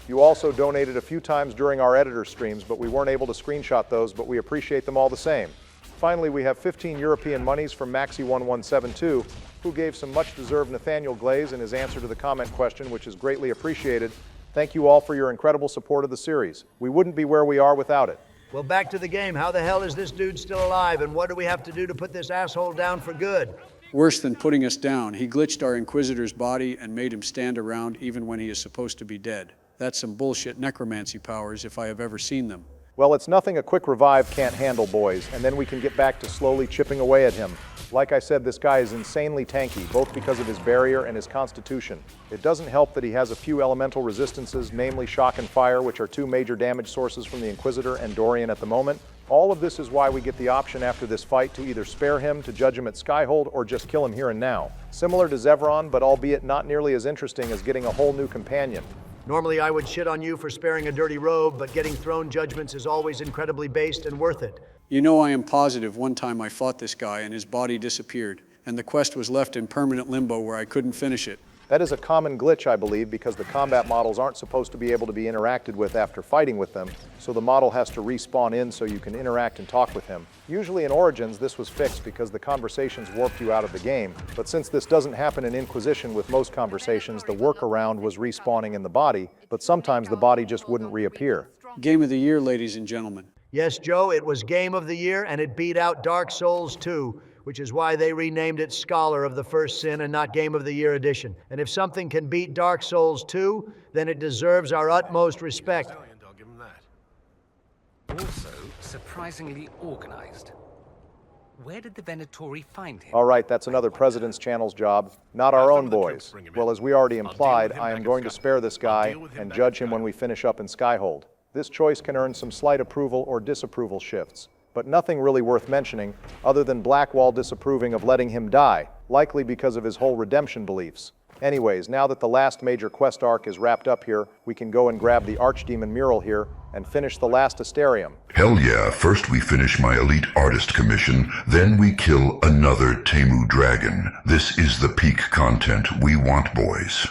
You also donated a few times during our editor streams, but we weren't able to screenshot those, but we appreciate them all the same. Finally, we have 15 European monies from Maxi1172, who gave some much-deserved Nathaniel Glaze in his answer to the comment question, which is greatly appreciated. Thank you all for your incredible support of the series. We wouldn't be where we are without it. Well, back to the game. How the hell is this dude still alive, and what do we have to do to put this asshole down for good? Worse than putting us down, he glitched our Inquisitor's body and made him stand around even when he is supposed to be dead. That's some bullshit necromancy powers if I have ever seen them. Well, it's nothing a quick revive can't handle, boys, and then we can get back to slowly chipping away at him. Like I said, this guy is insanely tanky, both because of his barrier and his constitution. It doesn't help that he has a few elemental resistances, namely shock and fire, which are two major damage sources from the Inquisitor and Dorian at the moment. All of this is why we get the option after this fight to either spare him to judge him at Skyhold or just kill him here and now. Similar to Zevron, but albeit not nearly as interesting as getting a whole new companion. Normally I would shit on you for sparing a dirty robe, but getting throne judgments is always incredibly based and worth it. You know, I am positive one time I fought this guy and his body disappeared, and the quest was left in permanent limbo where I couldn't finish it. That is a common glitch, I believe, because the combat models aren't supposed to be able to be interacted with after fighting with them, so the model has to respawn in so you can interact and talk with him. Usually in Origins, this was fixed because the conversations warped you out of the game, but since this doesn't happen in Inquisition with most conversations, the workaround was respawning in the body, but sometimes the body just wouldn't reappear. Game of the year, ladies and gentlemen. Yes, Joe, it was Game of the Year, and it beat out Dark Souls 2. Which is why they renamed it Scholar of the First Sin and not Game of the Year Edition. And if something can beat Dark Souls 2, then it deserves our utmost respect. I'll give him that. Also, surprisingly organized. Where did the Venatori find him? All right, that's another President's Channel's job, not our own boys. Well, as we already implied, I am going to spare this guy and judge him when we finish up in Skyhold. This choice can earn some slight approval or disapproval shifts, but nothing really worth mentioning other than Blackwall disapproving of letting him die, likely because of his whole redemption beliefs. Anyways, now that the last major quest arc is wrapped up here, we can go and grab the Archdemon mural here and finish the last Asterium. Hell yeah, first we finish my elite artist commission, then we kill another Temu dragon. This is the peak content we want, boys.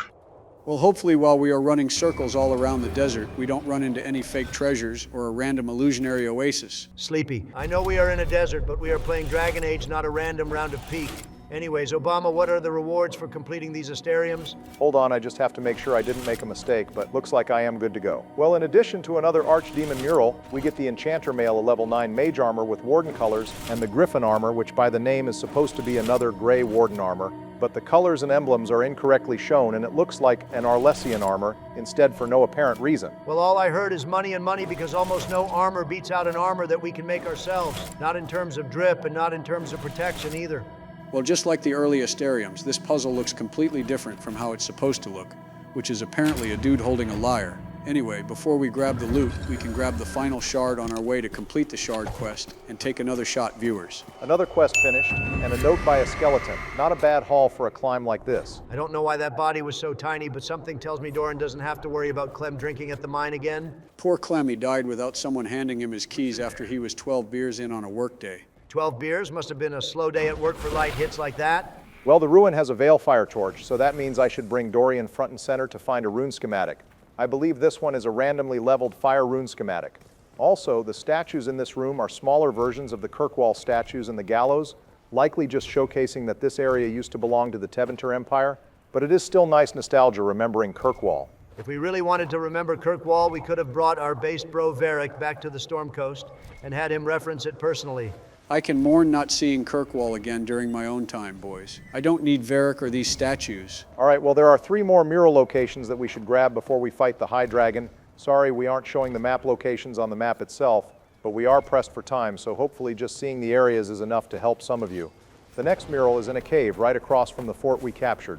Well, hopefully while we are running circles all around the desert, we don't run into any fake treasures or a random illusionary oasis. Sleepy, I know we are in a desert, but we are playing Dragon Age, not a random round of Peak. Anyways, Obama, what are the rewards for completing these Asteriums? Hold on, I just have to make sure I didn't make a mistake, but looks like I am good to go. Well, in addition to another Archdemon mural, we get the Enchanter Mail, a level 9 mage armor with Warden colors, and the Griffin armor, which by the name is supposed to be another gray Warden armor, but the colors and emblems are incorrectly shown, and it looks like an Arlesian armor, instead for no apparent reason. Well, all I heard is money and money because almost no armor beats out an armor that we can make ourselves. Not in terms of drip and not in terms of protection either. Well, just like the early Asteriums, this puzzle looks completely different from how it's supposed to look, which is apparently a dude holding a lyre. Anyway, before we grab the loot, we can grab the final shard on our way to complete the shard quest and take another shot, viewers. Another quest finished, and a note by a skeleton. Not a bad haul for a climb like this. I don't know why that body was so tiny, but something tells me Doran doesn't have to worry about Clem drinking at the mine again. Poor Clem, he died without someone handing him his keys after he was 12 beers in on a work day. 12 beers? Must have been a slow day at work for light hits like that. Well, the ruin has a Veil Fire Torch, so that means I should bring Dorian front and center to find a rune schematic. I believe this one is a randomly leveled fire rune schematic. Also, the statues in this room are smaller versions of the Kirkwall statues in the gallows, likely just showcasing that this area used to belong to the Tevinter Empire, but it is still nice nostalgia remembering Kirkwall. If we really wanted to remember Kirkwall, we could have brought our base bro Varric back to the Storm Coast and had him reference it personally. I can mourn not seeing Kirkwall again during my own time, boys. I don't need Varric or these statues. All right, well, there are 3 more mural locations that we should grab before we fight the High Dragon. Sorry, we aren't showing the map locations on the map itself, but we are pressed for time, so hopefully just seeing the areas is enough to help some of you. The next mural is in a cave right across from the fort we captured,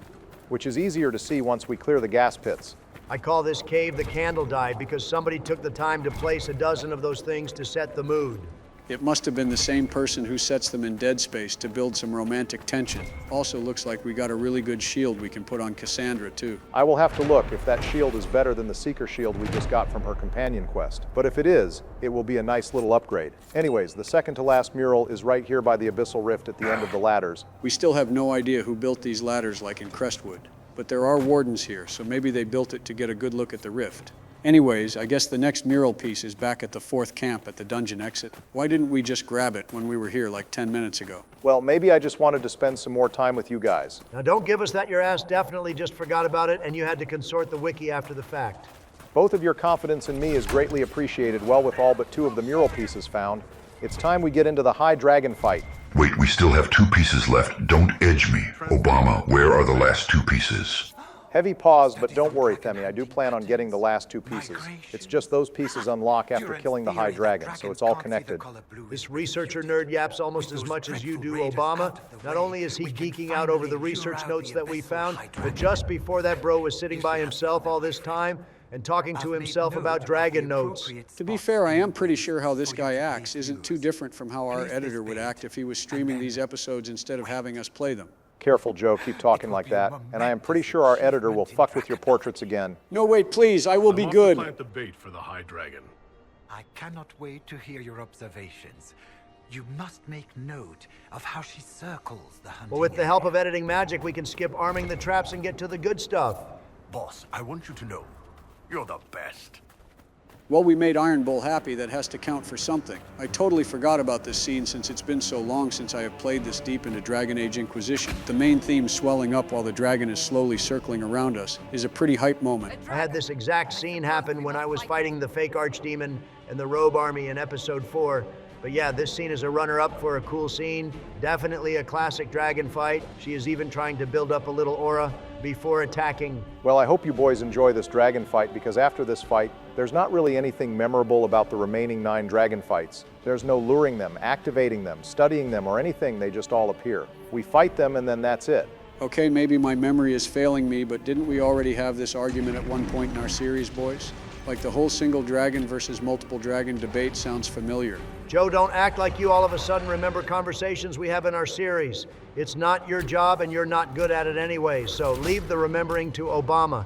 which is easier to see once we clear the gas pits. I call this cave the Candle Dive because somebody took the time to place a dozen of those things to set the mood. It must have been the same person who sets them in Dead Space to build some romantic tension. Also looks like we got a really good shield we can put on Cassandra, too. I will have to look if that shield is better than the Seeker shield we just got from her companion quest. But if it is, it will be a nice little upgrade. Anyways, the second to last mural is right here by the Abyssal Rift at the end of the ladders. We still have no idea who built these ladders like in Crestwood, but there are wardens here, so maybe they built it to get a good look at the rift. Anyways, I guess the next mural piece is back at the 4th camp at the dungeon exit. Why didn't we just grab it when we were here like 10 minutes ago? Well, maybe I just wanted to spend some more time with you guys. Now don't give us that your ass definitely just forgot about it and you had to consort the wiki after the fact. Both of your confidence in me is greatly appreciated, well with all but 2 of the mural pieces found. It's time we get into the High Dragon fight. Wait, we still have 2 pieces left. Don't edge me. Obama, where are the last 2 pieces? Heavy pause, but don't worry, Themi. I do plan on getting the last 2 pieces. It's just those pieces unlock after killing the High Dragon, so it's all connected. This researcher nerd yaps almost as much as you do, Obama. Not only is he geeking out over the research notes that we found, but just before that bro was sitting by himself all this time and talking to himself about dragon notes. To be fair, I am pretty sure how this guy acts isn't too different from how our editor would act if he was streaming these episodes instead of having us play them. Careful, Joe, keep talking like that. And I am pretty sure our editor will fuck with your portraits again. No, wait, please, I will be good. Plant the bait for the High Dragon. I cannot wait to hear your observations. You must make note of how she circles the hunting. Well, with the help of editing magic, we can skip arming the traps and get to the good stuff. Boss, I want you to know, you're the best. Well, we made Iron Bull happy. That has to count for something. I totally forgot about this scene since it's been so long since I have played this deep into Dragon Age Inquisition. The main theme swelling up while the dragon is slowly circling around us is a pretty hype moment. I had this exact scene happen when I was fighting the fake archdemon and the robe army in episode 4. But yeah, this scene is a runner-up for a cool scene. Definitely a classic dragon fight. She is even trying to build up a little aura before attacking. Well, I hope you boys enjoy this dragon fight, because after this fight, there's not really anything memorable about the remaining 9 dragon fights. There's no luring them, activating them, studying them, or anything. They just all appear. We fight them and then that's it. Okay, maybe my memory is failing me, but didn't we already have this argument at one point in our series, boys? Like the whole single dragon versus multiple dragon debate sounds familiar. Joe, don't act like you all of a sudden remember conversations we have in our series. It's not your job and you're not good at it anyway, so leave the remembering to Obama.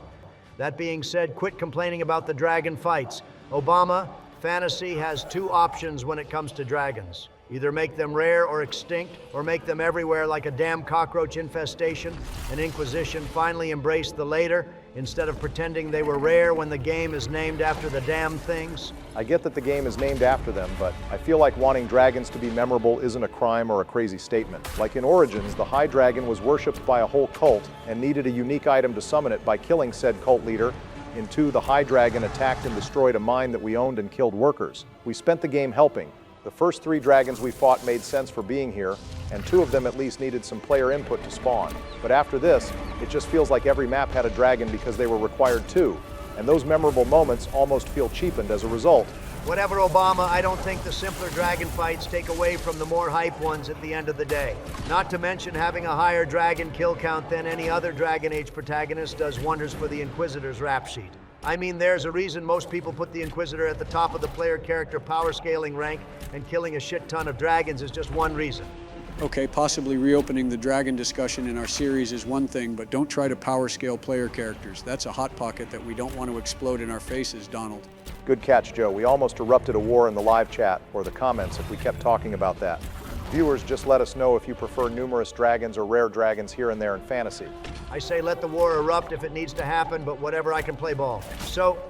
That being said, quit complaining about the dragon fights. Obama, fantasy has 2 options when it comes to dragons. Either make them rare or extinct, or make them everywhere like a damn cockroach infestation. And Inquisition finally embraced the later, instead of pretending they were rare when the game is named after the damn things. I get that the game is named after them, but I feel like wanting dragons to be memorable isn't a crime or a crazy statement. Like in Origins, the High Dragon was worshipped by a whole cult and needed a unique item to summon it by killing said cult leader. In 2, the High Dragon attacked and destroyed a mine that we owned and killed workers. We spent the game helping. The first 3 dragons we fought made sense for being here, and 2 of them at least needed some player input to spawn. But after this, it just feels like every map had a dragon because they were required to, and those memorable moments almost feel cheapened as a result. Whatever, Obama, I don't think the simpler dragon fights take away from the more hype ones at the end of the day. Not to mention having a higher dragon kill count than any other Dragon Age protagonist does wonders for the Inquisitor's rap sheet. I mean, there's a reason most people put the Inquisitor at the top of the player character power scaling rank, and killing a shit ton of dragons is just one reason. Okay, possibly reopening the dragon discussion in our series is one thing, but don't try to power scale player characters. That's a hot pocket that we don't want to explode in our faces, Donald. Good catch, Joe. We almost erupted a war in the live chat, or the comments, if we kept talking about that. Viewers, just let us know if you prefer numerous dragons or rare dragons here and there in fantasy. I say let the war erupt if it needs to happen, but whatever, I can play ball. So,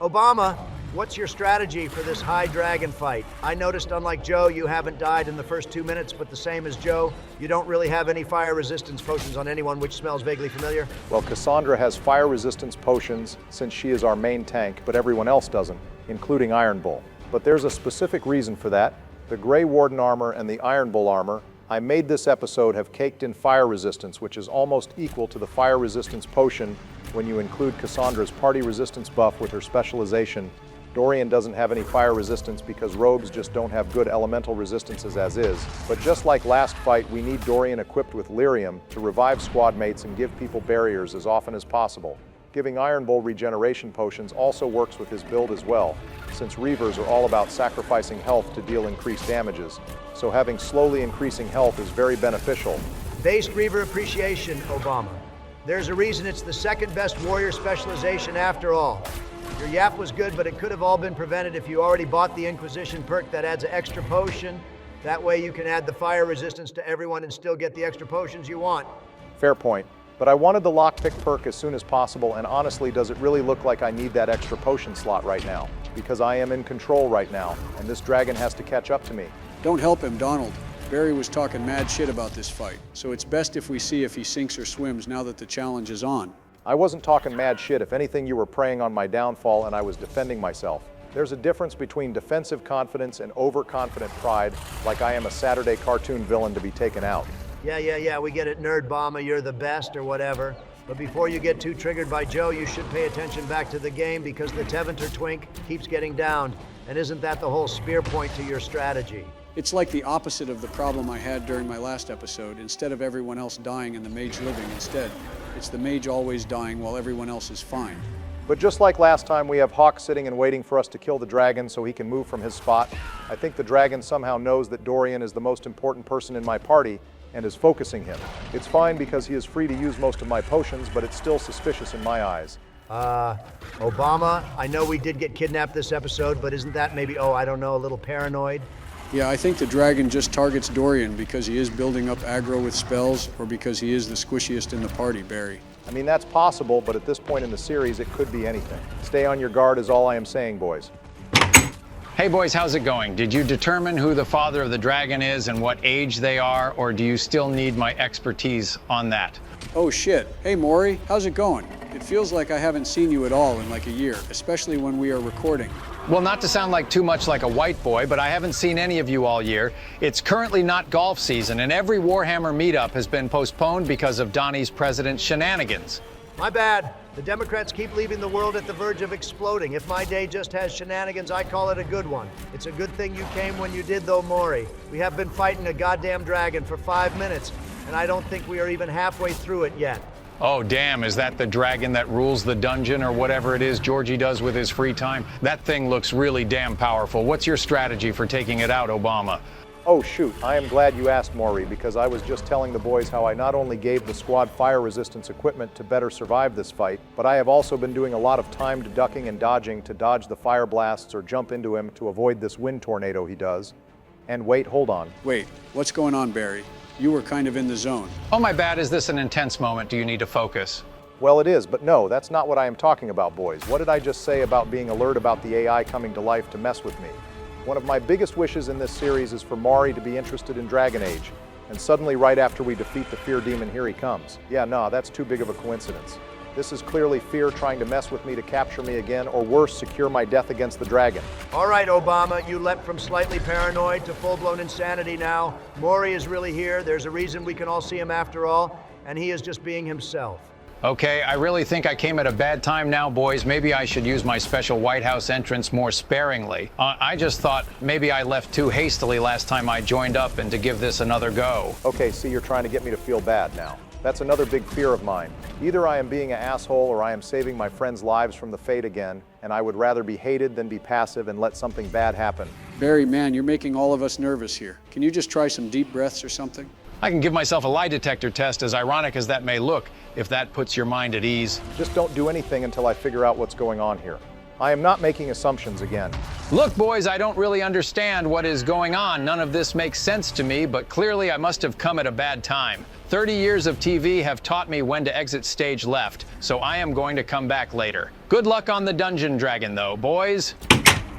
Obama, What's your strategy for this high dragon fight? I noticed, unlike Joe, you haven't died in the first 2 minutes, but the same as Joe, you don't really have any fire resistance potions on anyone, which smells vaguely familiar. Well, Cassandra has fire resistance potions since she is our main tank, but everyone else doesn't, including Iron Bull. But there's a specific reason for that. The Grey Warden armor and the Iron Bull armor I made this episode have caked in fire resistance, which is almost equal to the fire resistance potion when you include Cassandra's party resistance buff with her specialization. Dorian doesn't have any fire resistance because rogues just don't have good elemental resistances as is. But just like last fight, we need Dorian equipped with lyrium to revive squad mates and give people barriers as often as possible. Giving Iron Bull regeneration potions also works with his build as well, since Reavers are all about sacrificing health to deal increased damages. So having slowly increasing health is very beneficial. Based Reaver appreciation, Obama. There's a reason it's the second best warrior specialization after all. Your yap was good, but it could have all been prevented if you already bought the Inquisition perk that adds an extra potion. That way you can add the fire resistance to everyone and still get the extra potions you want. Fair point. But I wanted the lockpick perk as soon as possible, and honestly, does it really look like I need that extra potion slot right now? Because I am in control right now, and this dragon has to catch up to me. Don't help him, Donald. Barry was talking mad shit about this fight, so it's best if we see if he sinks or swims now that the challenge is on. I wasn't talking mad shit. If anything, you were preying on my downfall and I was defending myself. There's a difference between defensive confidence and overconfident pride, like I am a Saturday cartoon villain to be taken out. Yeah, we get it, Nerd Bomba, you're the best or whatever. But before you get too triggered by Joe, you should pay attention back to the game because the Teventer twink keeps getting downed. And isn't that the whole spear point to your strategy? It's like the opposite of the problem I had during my last episode. Instead of everyone else dying and the mage living instead, it's the mage always dying while everyone else is fine. But just like last time, we have Hawk sitting and waiting for us to kill the dragon so he can move from his spot. I think the dragon somehow knows that Dorian is the most important person in my party and is focusing him. It's fine because he is free to use most of my potions, but it's still suspicious in my eyes. Obama, I know we did get kidnapped this episode, but isn't that maybe, I don't know, a little paranoid? Yeah, I think the dragon just targets Dorian because he is building up aggro with spells or because he is the squishiest in the party, Barry. I mean, that's possible, but at this point in the series, it could be anything. Stay on your guard is all I am saying, boys. Hey boys, how's it going? Did you determine who the father of the dragon is and what age they are, or do you still need my expertise on that? Oh shit. Hey Maury, how's it going? It feels like I haven't seen you at all in like a year, especially when we are recording. Well, not to sound like too much like a white boy, but I haven't seen any of you all year. It's currently not golf season, and every Warhammer meetup has been postponed because of Donnie's president's shenanigans. My bad. The Democrats keep leaving the world at the verge of exploding. If my day just has shenanigans, I call it a good one. It's a good thing you came when you did, though, Maury. We have been fighting a goddamn dragon for 5 minutes, and I don't think we are even halfway through it yet. Oh, damn, is that the dragon that rules the dungeon or whatever it is Georgie does with his free time? That thing looks really damn powerful. What's your strategy for taking it out, Obama? Oh shoot, I am glad you asked, Maury, because I was just telling the boys how I not only gave the squad fire resistance equipment to better survive this fight, but I have also been doing a lot of timed ducking and dodging to dodge the fire blasts or jump into him to avoid this wind tornado he does. And wait, hold on. Wait, what's going on, Barry? You were kind of in the zone. Oh, my bad. Is this an intense moment? Do you need to focus? Well, it is, but no, that's not what I am talking about, boys. What did I just say about being alert about the AI coming to life to mess with me? One of my biggest wishes in this series is for Maury to be interested in Dragon Age, and suddenly right after we defeat the Fear Demon, here he comes. Yeah, no, that's too big of a coincidence. This is clearly Fear trying to mess with me to capture me again, or worse, secure my death against the dragon. All right, Obama, you leapt from slightly paranoid to full-blown insanity now. Maury is really here. There's a reason we can all see him after all, and he is just being himself. Okay, I really think I came at a bad time now, boys. Maybe I should use my special White House entrance more sparingly. I just thought maybe I left too hastily last time I joined up and to give this another go. Okay, see, you're trying to get me to feel bad now. That's another big fear of mine. Either I am being an asshole or I am saving my friends' lives from the fate again, and I would rather be hated than be passive and let something bad happen. Barry, man, you're making all of us nervous here. Can you just try some deep breaths or something? I can give myself a lie detector test, as ironic as that may look, if that puts your mind at ease. Just don't do anything until I figure out what's going on here. I am not making assumptions again. Look, boys, I don't really understand what is going on. None of this makes sense to me, but clearly I must have come at a bad time. 30 years of TV have taught me when to exit stage left, so I am going to come back later. Good luck on the Dungeon Dragon, though, boys.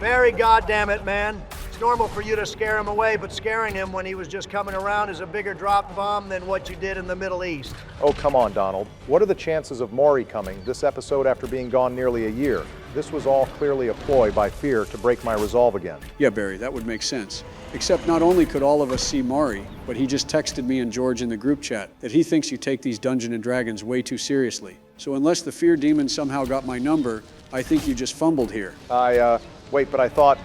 Barry, goddammit, man. It's normal for you to scare him away, but scaring him when he was just coming around is a bigger drop bomb than what you did in the Middle East. Oh, come on, Donald. What are the chances of Maury coming this episode after being gone nearly a year? This was all clearly a ploy by Fear to break my resolve again. Yeah, Barry, that would make sense. Except not only could all of us see Maury, but he just texted me and George in the group chat that he thinks you take these Dungeons & Dragons way too seriously. So unless the Fear Demon somehow got my number, I think you just fumbled here. Wait, but I thought,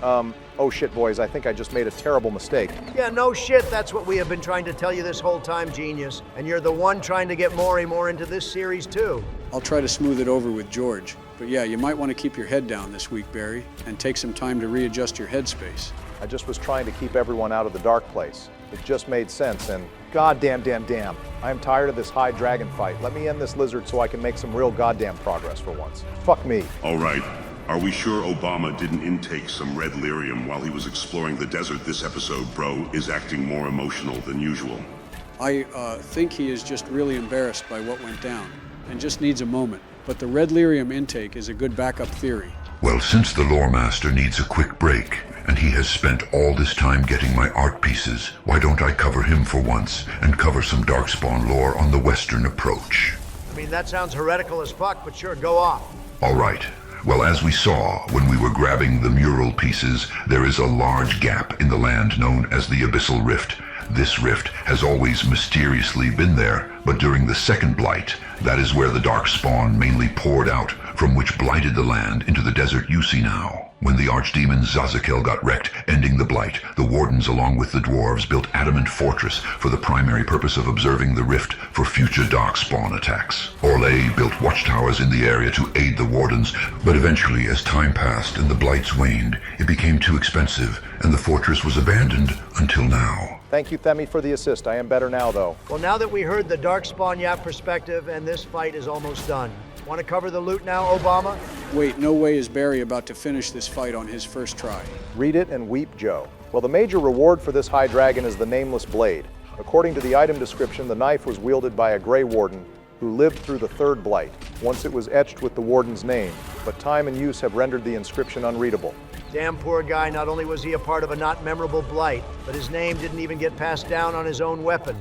oh shit, boys, I think I just made a terrible mistake. Yeah, no shit, that's what we have been trying to tell you this whole time, genius. And you're the one trying to get Maury more into this series, too. I'll try to smooth it over with George. But yeah, you might want to keep your head down this week, Barry, and take some time to readjust your headspace. I just was trying to keep everyone out of the dark place. It just made sense, and goddamn. I am tired of this high dragon fight. Let me end this lizard so I can make some real goddamn progress for once. Fuck me. All right. Are we sure Obama didn't intake some red lyrium while he was exploring the desert this episode, bro? Is acting more emotional than usual. I think he is just really embarrassed by what went down, and just needs a moment. But the red lyrium intake is a good backup theory. Well, since the lore master needs a quick break, and he has spent all this time getting my art pieces, why don't I cover him for once, and cover some Darkspawn lore on the western approach? I mean, that sounds heretical as fuck, but sure, go off. All right. Well, as we saw when we were grabbing the mural pieces, there is a large gap in the land known as the Abyssal Rift. This rift has always mysteriously been there, but during the second blight, that is where the Darkspawn mainly poured out, from which blighted the land into the desert you see now. When the archdemon Zazakel got wrecked, ending the blight, the wardens along with the dwarves built Adamant Fortress for the primary purpose of observing the rift for future Darkspawn attacks. Orlais built watchtowers in the area to aid the wardens, but eventually as time passed and the blights waned, it became too expensive, and the fortress was abandoned until now. Thank you, Themi, for the assist. I am better now, though. Well, now that we heard the Darkspawn Yap perspective, and this fight is almost done. Want to cover the loot now, Obama? Wait, no way is Barry about to finish this fight on his first try. Read it and weep, Joe. Well, the major reward for this high dragon is the Nameless Blade. According to the item description, the knife was wielded by a Grey Warden who lived through the third blight. Once it was etched with the Warden's name, but time and use have rendered the inscription unreadable. Damn poor guy, not only was he a part of a not memorable blight, but his name didn't even get passed down on his own weapon.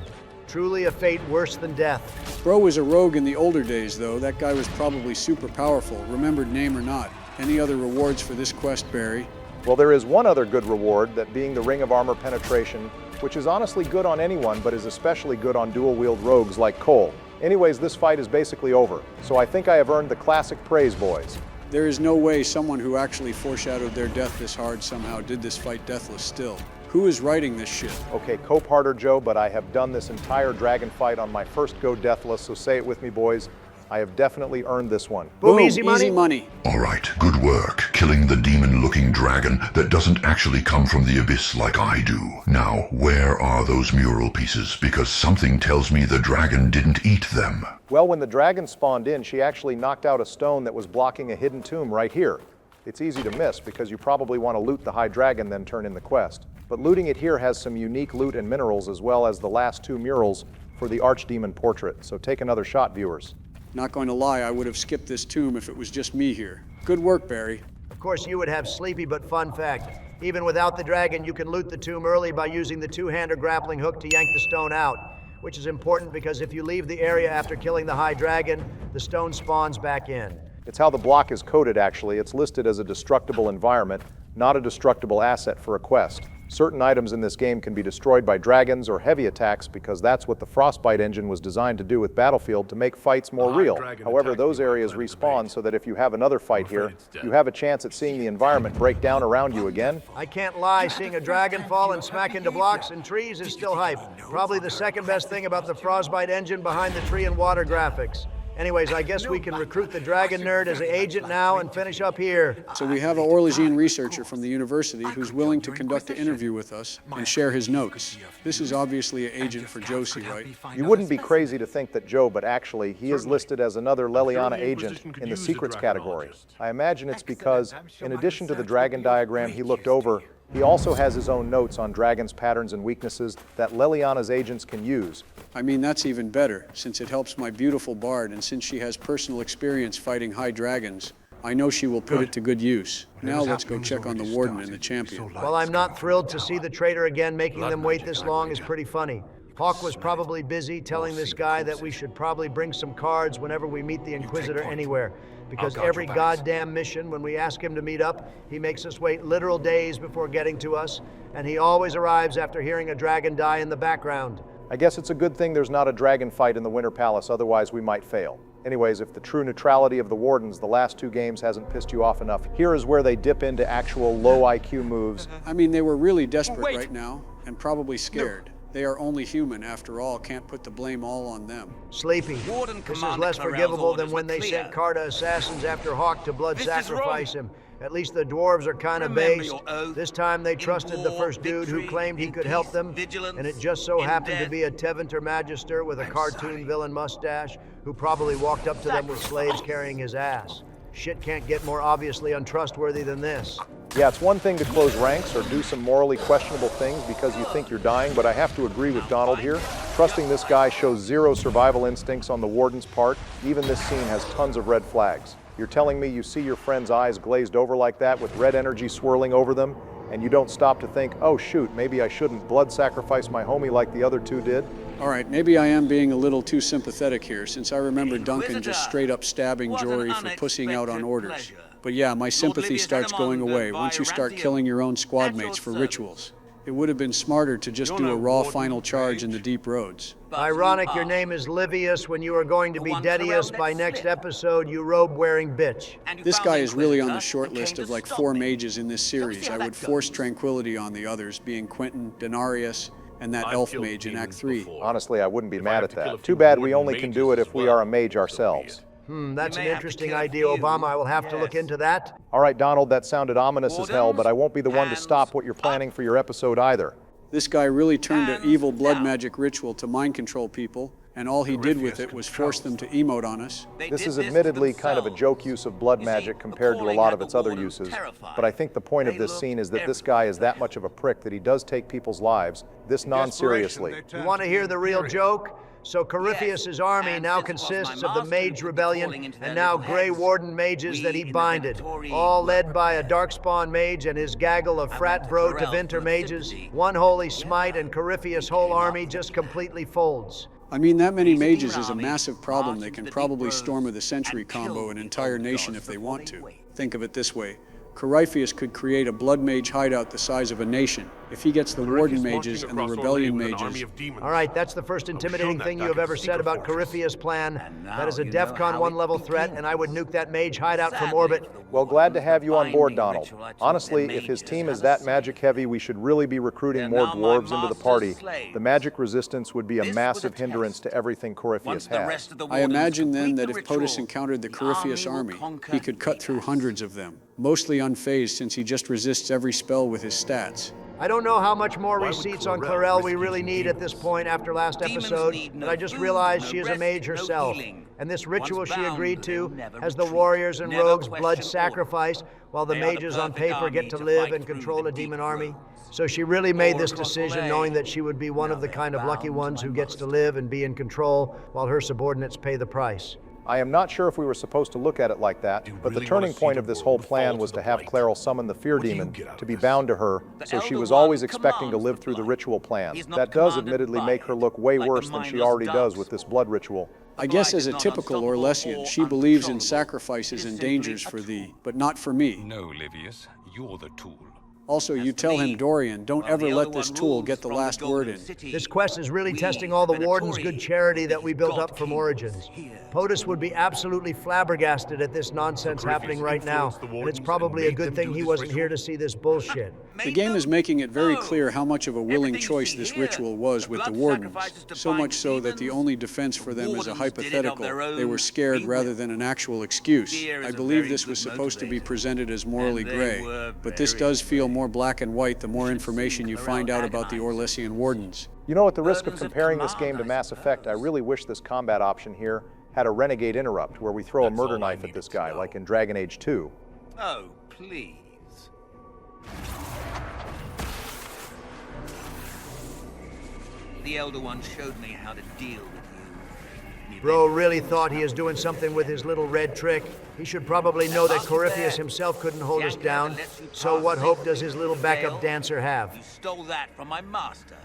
Truly a fate worse than death. Bro was a rogue in the older days, though. That guy was probably super powerful, remembered name or not. Any other rewards for this quest, Barry? Well, there is one other good reward, that being the Ring of Armor Penetration, which is honestly good on anyone, but is especially good on dual-wield rogues like Cole. Anyways, this fight is basically over, so I think I have earned the classic praise, boys. There is no way someone who actually foreshadowed their death this hard somehow did this fight deathless still. Who is writing this shit? Okay, cope harder, Joe, but I have done this entire dragon fight on my first go deathless, so say it with me, boys. I have definitely earned this one. Boom, easy money. Easy money. All right, good work, killing the demon-looking dragon that doesn't actually come from the abyss like I do. Now, where are those mural pieces? Because something tells me the dragon didn't eat them. Well, when the dragon spawned in, she actually knocked out a stone that was blocking a hidden tomb right here. It's easy to miss because you probably want to loot the high dragon, then turn in the quest. But looting it here has some unique loot and minerals, as well as the last two murals for the archdemon portrait. So take another shot, viewers. Not going to lie, I would have skipped this tomb if it was just me here. Good work, Barry. Of course, you would have sleepy but fun fact. Even without the dragon, you can loot the tomb early by using the two-hander grappling hook to yank the stone out, which is important because if you leave the area after killing the high dragon, the stone spawns back in. It's how the block is coded, actually. It's listed as a destructible environment, not a destructible asset for a quest. Certain items in this game can be destroyed by dragons or heavy attacks because that's what the Frostbite engine was designed to do with Battlefield to make fights more real. However, those areas respawn so that if you have another fight here, you have a chance at seeing the environment break down around you again. I can't lie, seeing a dragon fall and smack into blocks and trees is still hype. Probably the second best thing about the Frostbite engine behind the tree and water graphics. Anyways, I guess we can recruit the dragon nerd as an agent now and finish up here. So we have an Orlegian researcher from the university who's willing to conduct an interview with us and share his notes. This is obviously an agent for Josie, right? You wouldn't be crazy to think that Joe, but actually, he is listed as another Leliana agent in the secrets category. I imagine it's because, in addition to the dragon diagram he looked over, he also has his own notes on dragons' patterns and weaknesses that Leliana's agents can use. I mean, that's even better, since it helps my beautiful bard, and since she has personal experience fighting high dragons. I know she will put it to good use. Now let's go check on the Warden and the Champion. While I'm not thrilled to see the traitor again, making them wait this long is pretty funny. Hawk was probably busy telling this guy that we should probably bring some cards whenever we meet the Inquisitor anywhere. Because every goddamn mission, when we ask him to meet up, he makes us wait literal days before getting to us, and he always arrives after hearing a dragon die in the background. I guess it's a good thing there's not a dragon fight in the Winter Palace, otherwise we might fail. Anyways, if the true neutrality of the Wardens the last 2 games hasn't pissed you off enough, here is where they dip into actual low IQ moves. I mean, they were really desperate right now, and probably scared. They are only human, after all. Can't put the blame all on them. Sleepy. This is less forgivable than when they sent Carta assassins after Hawk to blood sacrifice him. At least the dwarves are kind of based. This time they trusted the first dude who claimed he could help them, and it just so happened to be a Teventer Magister with a cartoon villain mustache who probably walked up to them with slaves carrying his ass. Shit can't get more obviously untrustworthy than this. Yeah, it's one thing to close ranks or do some morally questionable things because you think you're dying, but I have to agree with Donald here. Trusting this guy shows zero survival instincts on the Warden's part. Even this scene has tons of red flags. You're telling me you see your friend's eyes glazed over like that with red energy swirling over them, and you don't stop to think, oh shoot, maybe I shouldn't blood sacrifice my homie like the other 2 did? All right, maybe I am being a little too sympathetic here, since I remember Duncan just straight up stabbing Jory for pussying out on orders. But yeah, my sympathy starts going away once you start killing your own squad mates for rituals. It would have been smarter to just do a raw final charge in the deep roads. Ironic your name is Livius when you are going to be Dedius by next episode, you robe-wearing bitch. This guy is really on the short list of like 4 mages in this series. I would force tranquility on the others, being Quentin, Denarius, and that elf mage in Act 3. Honestly, I wouldn't be mad at that. Too bad we only can do it if we are a mage ourselves. That's an interesting idea, Obama. I will have to look into that. All right, Donald, that sounded ominous as hell, but I won't be the one to stop what you're planning for your episode either. This guy really turned an evil blood magic ritual to mind control people, and all he did with it was force them to emote on us. This is admittedly kind of a joke use of blood magic compared to a lot of its other uses, but I think the point of this scene is that this guy is that much of a prick that he does take people's lives this non-seriously. You want to hear the real joke? So Corypheus' army now consists of the Mage Rebellion and now Grey Warden mages that he binded, all led by a Darkspawn mage and his gaggle of frat bro Teventer mages. One holy smite and Corypheus' whole army just completely folds. I mean, that many mages is a massive problem. They can probably storm with a Sentry combo an entire nation if they want to. Think of it this way. Corypheus could create a blood mage hideout the size of a nation. If he gets the Warden mages and the Rebellion mages... All right, that's the first intimidating thing you have ever said about Corypheus' plan. That is a DEFCON 1 level threat, and I would nuke that mage hideout from orbit. Well, glad to have you on board, Donald. Honestly, if his team is that magic heavy, we should really be recruiting more dwarves into the party. The magic resistance would be a massive hindrance to everything Corypheus has. I imagine then that if POTUS encountered the Corypheus army, he could cut through hundreds of them, mostly unfazed since he just resists every spell with his stats. I don't know how much more receipts on Clarel we really need at this point after last episode, but I just realized she is a mage herself. And this ritual she agreed to has the warriors and rogues blood sacrifice, while the mages on paper get to live and control a demon army. So she really made this decision knowing that she would be one of the kind of lucky ones who gets to live and be in control while her subordinates pay the price. I am not sure if we were supposed to look at it like that, but the turning point of this whole plan was to have Clarel summon the Fear Demon to be bound to her, so she was always expecting to live through the ritual plan. That does admittedly make her look way worse than she already does with this blood ritual. I guess as a typical Orlesian, she believes in sacrifices and dangers for thee, but not for me. No, Livius, you're the tool. Also, you tell him, Dorian, don't ever let this tool get the last word in. This quest is really testing all the Warden's good charity that we built up from Origins. POTUS would be absolutely flabbergasted at this nonsense happening right now, and it's probably a good thing he wasn't here to see this bullshit. The game is making it very clear how much of a willing choice this ritual was with the Wardens, so much so that the only defense for them is a hypothetical. They were scared rather than an actual excuse. I believe this was supposed to be presented as morally gray, but this does feel more black and white the more information you find out about the Orlesian Wardens. You know, at the risk of comparing this game to Mass Effect, I really wish this combat option here had a renegade interrupt where we throw a murder knife at this guy, like in Dragon Age 2. Oh, please. The Elder One showed me how to deal with you. Bro really thought he is doing something with his little red trick. He should probably know that Corypheus himself couldn't hold us down. So what hope does his little backup dancer have? You stole that from my master.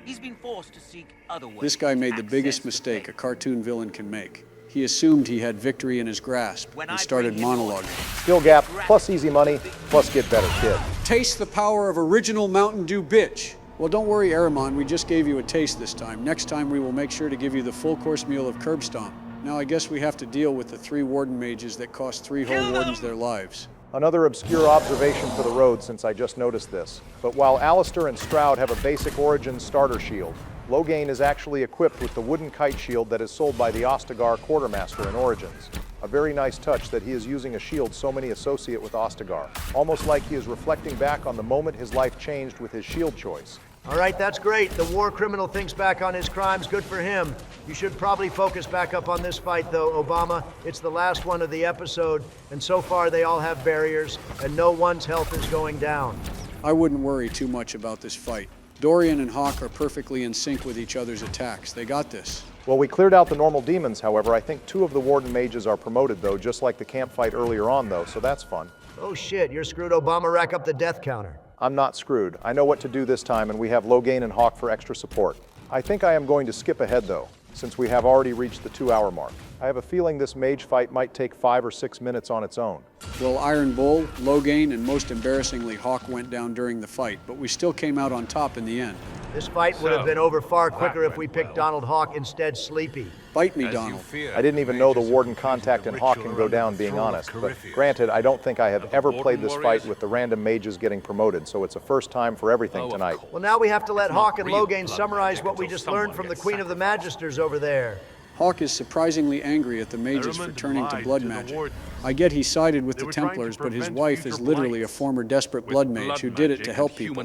He's been forced to seek other ways. This guy made the biggest mistake a cartoon villain can make. He assumed he had victory in his grasp and started monologuing. Skill gap, plus easy money, plus get better kid. Taste the power of original Mountain Dew bitch. Well, don't worry, Aramon, we just gave you a taste this time. Next time we will make sure to give you the full course meal of curb stomp. Now I guess we have to deal with the 3 warden mages that cost 3 whole wardens their lives. Another obscure observation for the road since I just noticed this. But while Alistair and Stroud have a basic Origins starter shield, Loghain is actually equipped with the wooden kite shield that is sold by the Ostagar Quartermaster in Origins. A very nice touch that he is using a shield so many associate with Ostagar. Almost like he is reflecting back on the moment his life changed with his shield choice. All right, that's great. The war criminal thinks back on his crimes. Good for him. You should probably focus back up on this fight, though, Obama. It's the last one of the episode, and so far they all have barriers, and no one's health is going down. I wouldn't worry too much about this fight. Dorian and Hawk are perfectly in sync with each other's attacks. They got this. Well, we cleared out the normal demons, however. I think 2 of the Warden mages are promoted, though, just like the camp fight earlier on, though, so that's fun. Oh shit, you're screwed, Obama. Rack up the death counter. I'm not screwed. I know what to do this time, and we have Loghain and Hawk for extra support. I think I am going to skip ahead, though, since we have already reached the 2-hour mark. I have a feeling this mage fight might take 5 or 6 minutes on its own. Well, Iron Bull, Loghain, and most embarrassingly, Hawk went down during the fight, but we still came out on top in the end. This fight would have been over far quicker if we picked Donald Hawk instead Sleepy. Bite me, Donald. I didn't even know the Warden contact and Hawk can go down, being honest. But granted, I don't think I have ever played this fight with the random mages getting promoted, so it's a first time for everything tonight. Well, now we have to let Hawk and Loghain summarize what we just learned from the Queen of the Magisters over there. Hawk is surprisingly angry at the mages for turning to blood magic. I get he sided with the Templars, but his wife is literally a former desperate blood mage who did it to help people.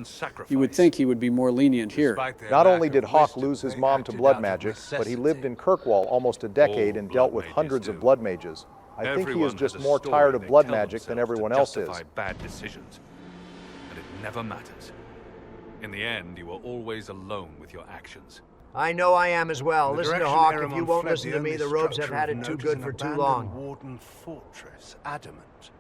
You would think he would be more lenient here. Not only did Hawk lose his mom to blood magic, but he lived in Kirkwall almost a decade and dealt with hundreds of blood mages. I think he is just more tired of blood magic than everyone else is. Bad decisions, and it never matters. In the end, you are always alone with your actions. I know I am as well. Listen to Hawk. If you won't listen to me, the robes have had it too good for too long. Warden fortress, adamant.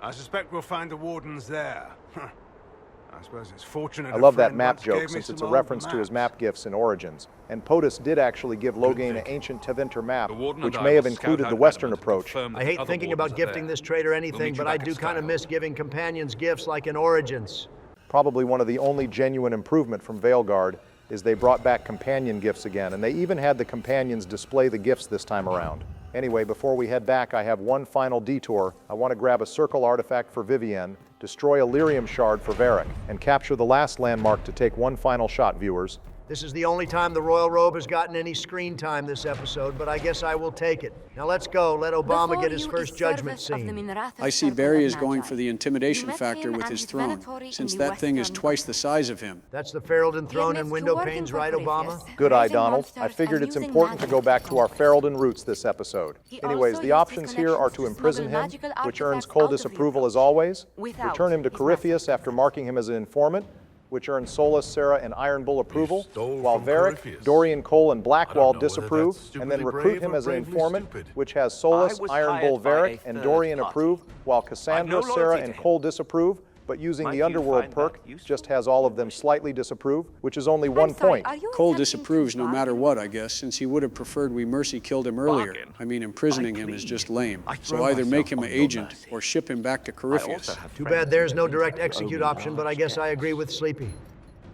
I suspect we'll find the wardens there. I suppose it's fortunate. I love that map joke since it's a reference to his map gifts in Origins. And POTUS did actually give Loghain an ancient Tevinter map, which may have included the Western approach. I hate thinking about gifting this traitor anything, but I do kind of miss giving companions gifts like in Origins. Probably one of the only genuine improvement from Veilguard is they brought back companion gifts again, and they even had the companions display the gifts this time around. Anyway, before we head back, I have one final detour. I want to grab a circle artifact for Vivienne, destroy a lyrium shard for Varric, and capture the last landmark to take one final shot, viewers. This is the only time the Royal Robe has gotten any screen time this episode, but I guess I will take it. Now let's go. Let Obama get his first judgment scene. I see Barry is going for the intimidation factor with his throne, since that thing is twice the size of him. That's the Ferelden throne and window panes, right, Obama? Good eye, Donald. I figured it's important to go back to our Ferelden roots this episode. Anyways, the options here are to imprison him, which earns Coldus approval as always, return him to Corypheus after marking him as an informant, which earns Solus, Sarah, and Iron Bull approval, while Varric, Dorian Cole, and Blackwall disapprove, and then recruit him as an informant, which has Solus, Iron Bull, Varric, and Dorian approve, while Cassandra, Sarah, and Cole disapprove, but using the Underworld perk just has all of them slightly disapprove, which is only 1 point. Cole disapproves no matter what, I guess, since he would have preferred we mercy killed him earlier. I mean, imprisoning him is just lame. So either make him an agent or ship him back to Corypheus. Too bad there's no direct execute option, but I guess I agree with Sleepy.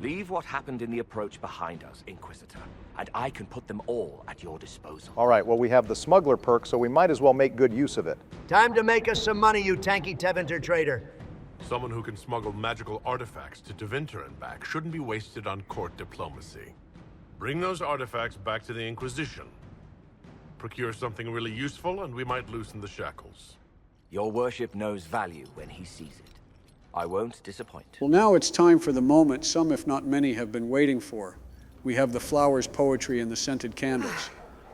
Leave what happened in the approach behind us, Inquisitor, and I can put them all at your disposal. All right, well, we have the smuggler perk, so we might as well make good use of it. Time to make us some money, you tanky Tevinter traitor. Someone who can smuggle magical artifacts to Tevinter and back shouldn't be wasted on court diplomacy. Bring those artifacts back to the Inquisition. Procure something really useful, and we might loosen the shackles. Your worship knows value when he sees it. I won't disappoint. Well, now it's time for the moment some, if not many, have been waiting for. We have the flowers, poetry, and the scented candles.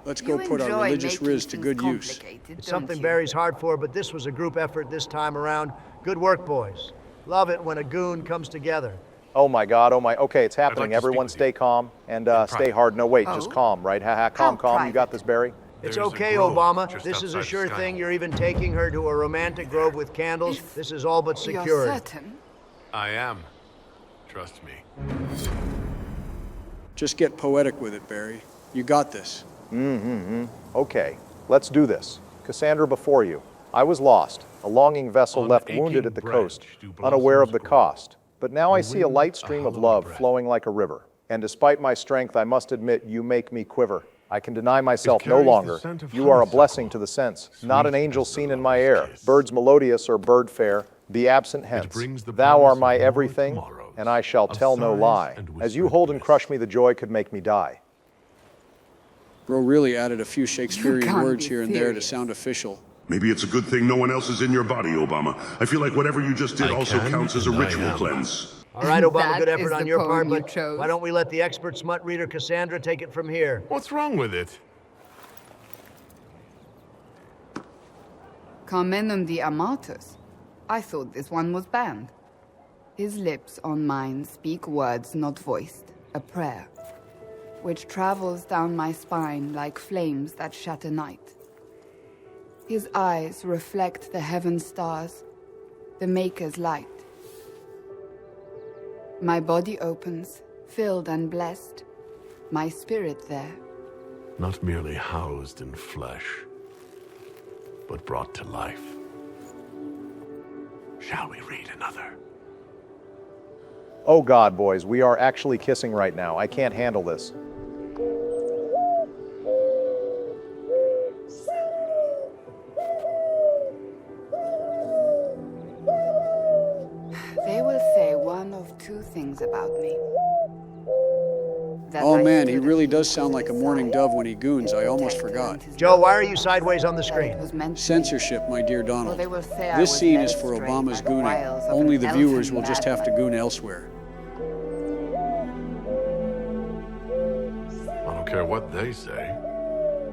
Let's go put our religious riz to good use. It's something Barry's hard for, but this was a group effort this time around. Good work, boys. Love it when a goon comes together. Oh my God, oh my, okay, it's happening. to Everyone speak with stay calm and stay hard. No, wait, just calm, right? Calm. You got this, Barry? It's There's a okay, grove Obama. just This is a outside sure the thing. skyline. You're even taking her to a romantic grove with candles. This is all but You're secured. certain? I am. Trust me. Just get poetic with it, Barry. You got this. Okay, let's do this. Cassandra, before you. I was lost. A longing vessel On left aching wounded at the branch coast, do unaware of the blossoms grow. cost. But now I The see a wind, light a stream of hollow love breath. flowing like a river. And despite my strength, I must admit, you make me quiver. I can deny myself no carries the longer. scent of You are a honeysuckle, blessing to the sense, not an sweet angel as the seen in my lover's air. kiss. Birds melodious or bird fair, be absent hence. brings the Thou promise art of my more everything, tomorrows, and I shall of tell no sighs lie. and As you whispered hold and bliss. crush me, the joy could make me die. Bro really added a few Shakespearean can't words be here and there to serious. sound official. Maybe it's a good thing no one else is in your body, Obama. I feel like whatever you just did I also can counts as a and I ritual am. cleanse. All right, Obama, That good is effort on the your poem part, you but chose. why don't we let the expert smut reader Cassandra take it from here? What's wrong with it? Carmenum de Amatus. I thought this one was banned. His lips on mine speak words not voiced, a prayer, which travels down my spine like flames that shatter night. His eyes reflect the heaven stars, the Maker's light. My body opens, filled and blessed, my spirit there. Not merely housed in flesh, but brought to life. Shall we read another? Oh God, boys, we are actually kissing right now. I can't handle this. They will say one of two things about me. That Oh I man, he stood really at does sound like a mourning dove when he goons. I almost forgot. Joe, why are you sideways on the screen? Censorship, my dear Donald. Well, they will say I This was scene led is for astray Obama's by the wiles gooning. of Only an the viewers elfin will just have to madman. goon elsewhere. I don't care what they say.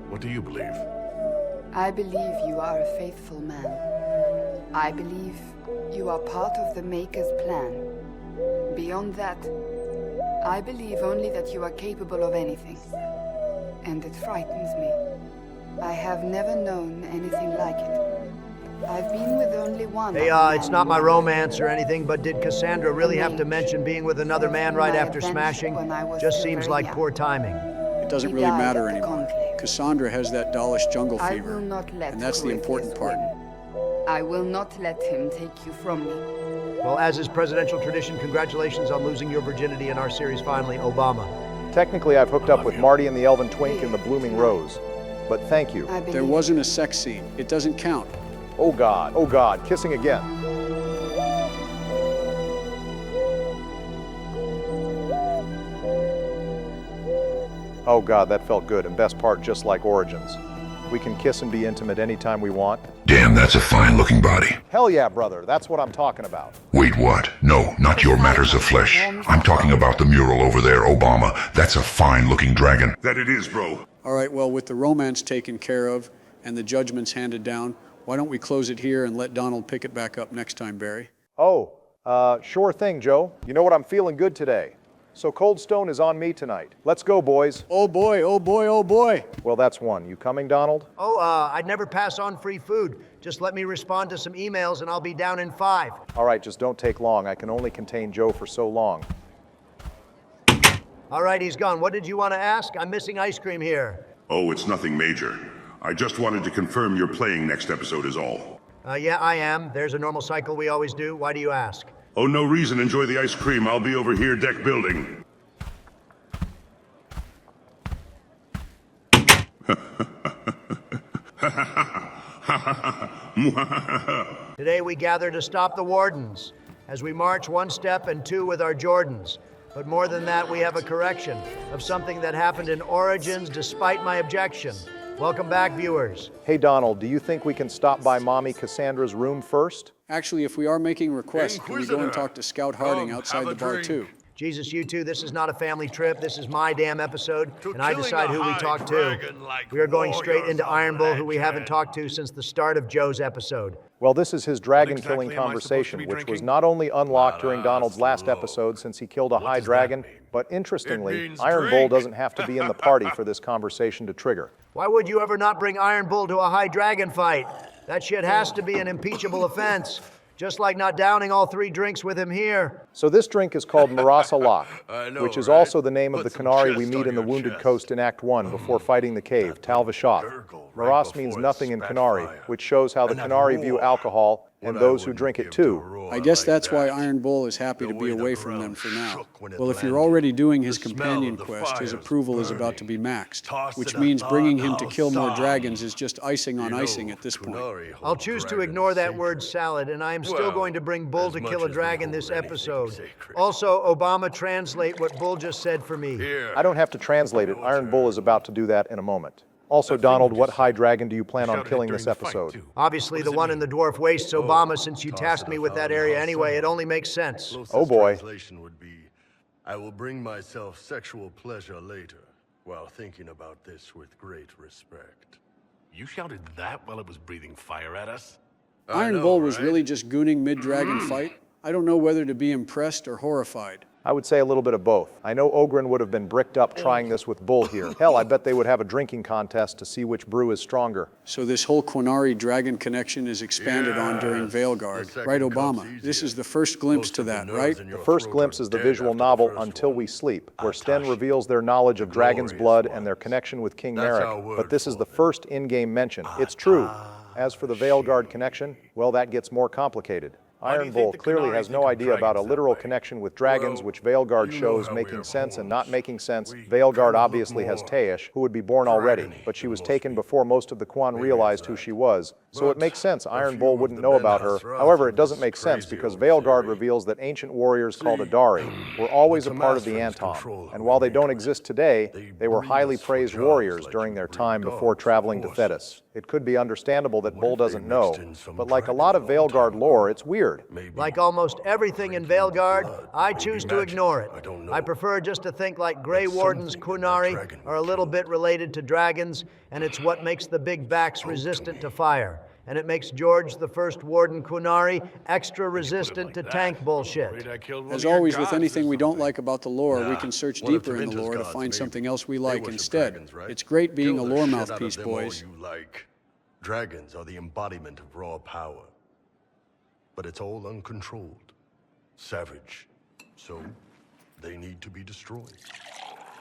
What do you believe? I believe you are a faithful man. I believe you are part of the Maker's plan. Beyond that, I believe only that you are capable of anything. And it frightens me. I have never known anything like it. I've been with only one. Hey, other it's man not my in romance or anything, but did Cassandra really have to mention being with another man right My after adventure smashing? when I was Just still seems very like young. poor timing. It doesn't He really died matter at the anymore. conclave. Cassandra has that dollish jungle I fever, will not let and that's the important part. I will not let him take you from me. Well, as is presidential tradition, congratulations on losing your virginity in our series finally, Obama. Technically, I've hooked up with Marty and the Elven Twink in the Blooming Rose. But thank you. There wasn't a sex scene. It doesn't count. Oh God, kissing again. Oh God, that felt good, and best part, just like Origins. We can kiss and be intimate anytime we want. Damn, that's a fine-looking body. Hell yeah, brother, that's what I'm talking about. Wait, what? No, not your matters of flesh. I'm talking about the mural over there, Obama. That's a fine-looking dragon. That it is, bro. All right, well, with the romance taken care of and the judgments handed down, why don't we close it here and let Donald pick it back up next time, Barry? Oh, sure thing, Joe. You know what, I'm feeling good today. So Cold Stone is on me tonight. Let's go, boys. Oh boy, oh boy, oh boy. Well, that's one. You coming, Donald? Oh, I'd never pass on free food. Just let me respond to some emails and I'll be down in 5. All right, just don't take long. I can only contain Joe for so long. All right, he's gone. What did you want to ask? I'm missing ice cream here. Oh, it's nothing major. I just wanted to confirm you're playing next episode is all. Yeah, I am. There's a normal cycle we always do. Why do you ask? Oh, no reason. Enjoy the ice cream. I'll be over here deck building. Today we gather to stop the Wardens, as we march 1 step and 2 with our Jordans. But more than that, we have a correction of something that happened in Origins despite my objection. Welcome back, viewers. Hey, Donald, do you think we can stop by Mommy Cassandra's room first? Actually, if we are making requests, can we go and talk to Scout Harding outside the bar too? Jesus, you two, this is not a family trip. This is my damn episode, and I decide who we talk to. We are going straight into Iron Bull, who we haven't talked to since the start of Joe's episode. Well, this is his dragon-killing conversation, which was not only unlocked during Donald's last episode since he killed a high dragon, but interestingly, Iron Bull doesn't have to be in the party for this conversation to trigger. Why would you ever not bring Iron Bull to a high dragon fight? That shit has to be an impeachable offense. Just like not downing all 3 drinks with him here. So this drink is called Marasa Lock, which is also the name of the Qunari we meet in the Wounded Coast in Act 1 before fighting the cave, Tal Vashoth. Maras means nothing in Qunari, which shows how the Qunari view alcohol and those who drink it too. I guess that's why Iron Bull is happy to be away from them for now. Well, if you're already doing his companion quest, his approval is about to be maxed, which means bringing him to kill more dragons is just icing on icing at this point. I'll choose to ignore that word salad, and I am still going to bring Bull to kill a dragon this episode. Also, Obama, translate what Bull just said for me. I don't have to translate it. Iron Bull is about to do that in a moment. Also, Donald, what high dragon do you plan on killing this episode? Obviously, the one in the Dwarf Wastes, Obama, since you tasked me with that area anyway, it only makes sense. Oh boy. Translation would be, I will bring myself sexual pleasure later, while thinking about this with great respect. You shouted that while it was breathing fire at us? Iron Bull was really just gooning mid-dragon fight. I don't know whether to be impressed or horrified. I would say a little bit of both. I know Ogren would have been bricked up trying this with Bull here. Hell, I bet they would have a drinking contest to see which brew is stronger. So this whole Qunari dragon connection is expanded on during Veilguard. Right, Obama? This is the first glimpse to that, right? The first glimpse is the visual novel Until We Sleep, where Sten reveals their knowledge of dragon's blood and their connection with King Merrick. But this is the first in-game mention. It's true. As for the Veilguard connection, well, that gets more complicated. Iron Bull clearly has no idea about a literal connection with dragons, which Veilguard shows making sense and not making sense. Veilguard obviously has Taesh, who would be born already, but she was taken before most of the Quan realized who she was. So it makes sense Iron Bull wouldn't know about her. However, it doesn't make sense because Veilguard reveals that ancient warriors called Adari were always a part of the Antom, and while they don't exist today, they were highly praised warriors during their time before traveling to Thetis. It could be understandable that Bull doesn't know, but like a lot of Veilguard lore, it's weird. Like almost everything in Veilguard, I choose to ignore it. I prefer just to think like Grey Warden's Qunari are a little bit related to dragons, and it's what makes the big backs resistant to fire. And it makes George the First Warden Qunari extra resistant to tank bullshit. As always, with anything we don't like about the lore, we can search deeper in the lore to find something else we like instead. It's great being a lore mouthpiece, boys. Dragons are the embodiment of raw power. But it's all uncontrolled, savage. So, they need to be destroyed.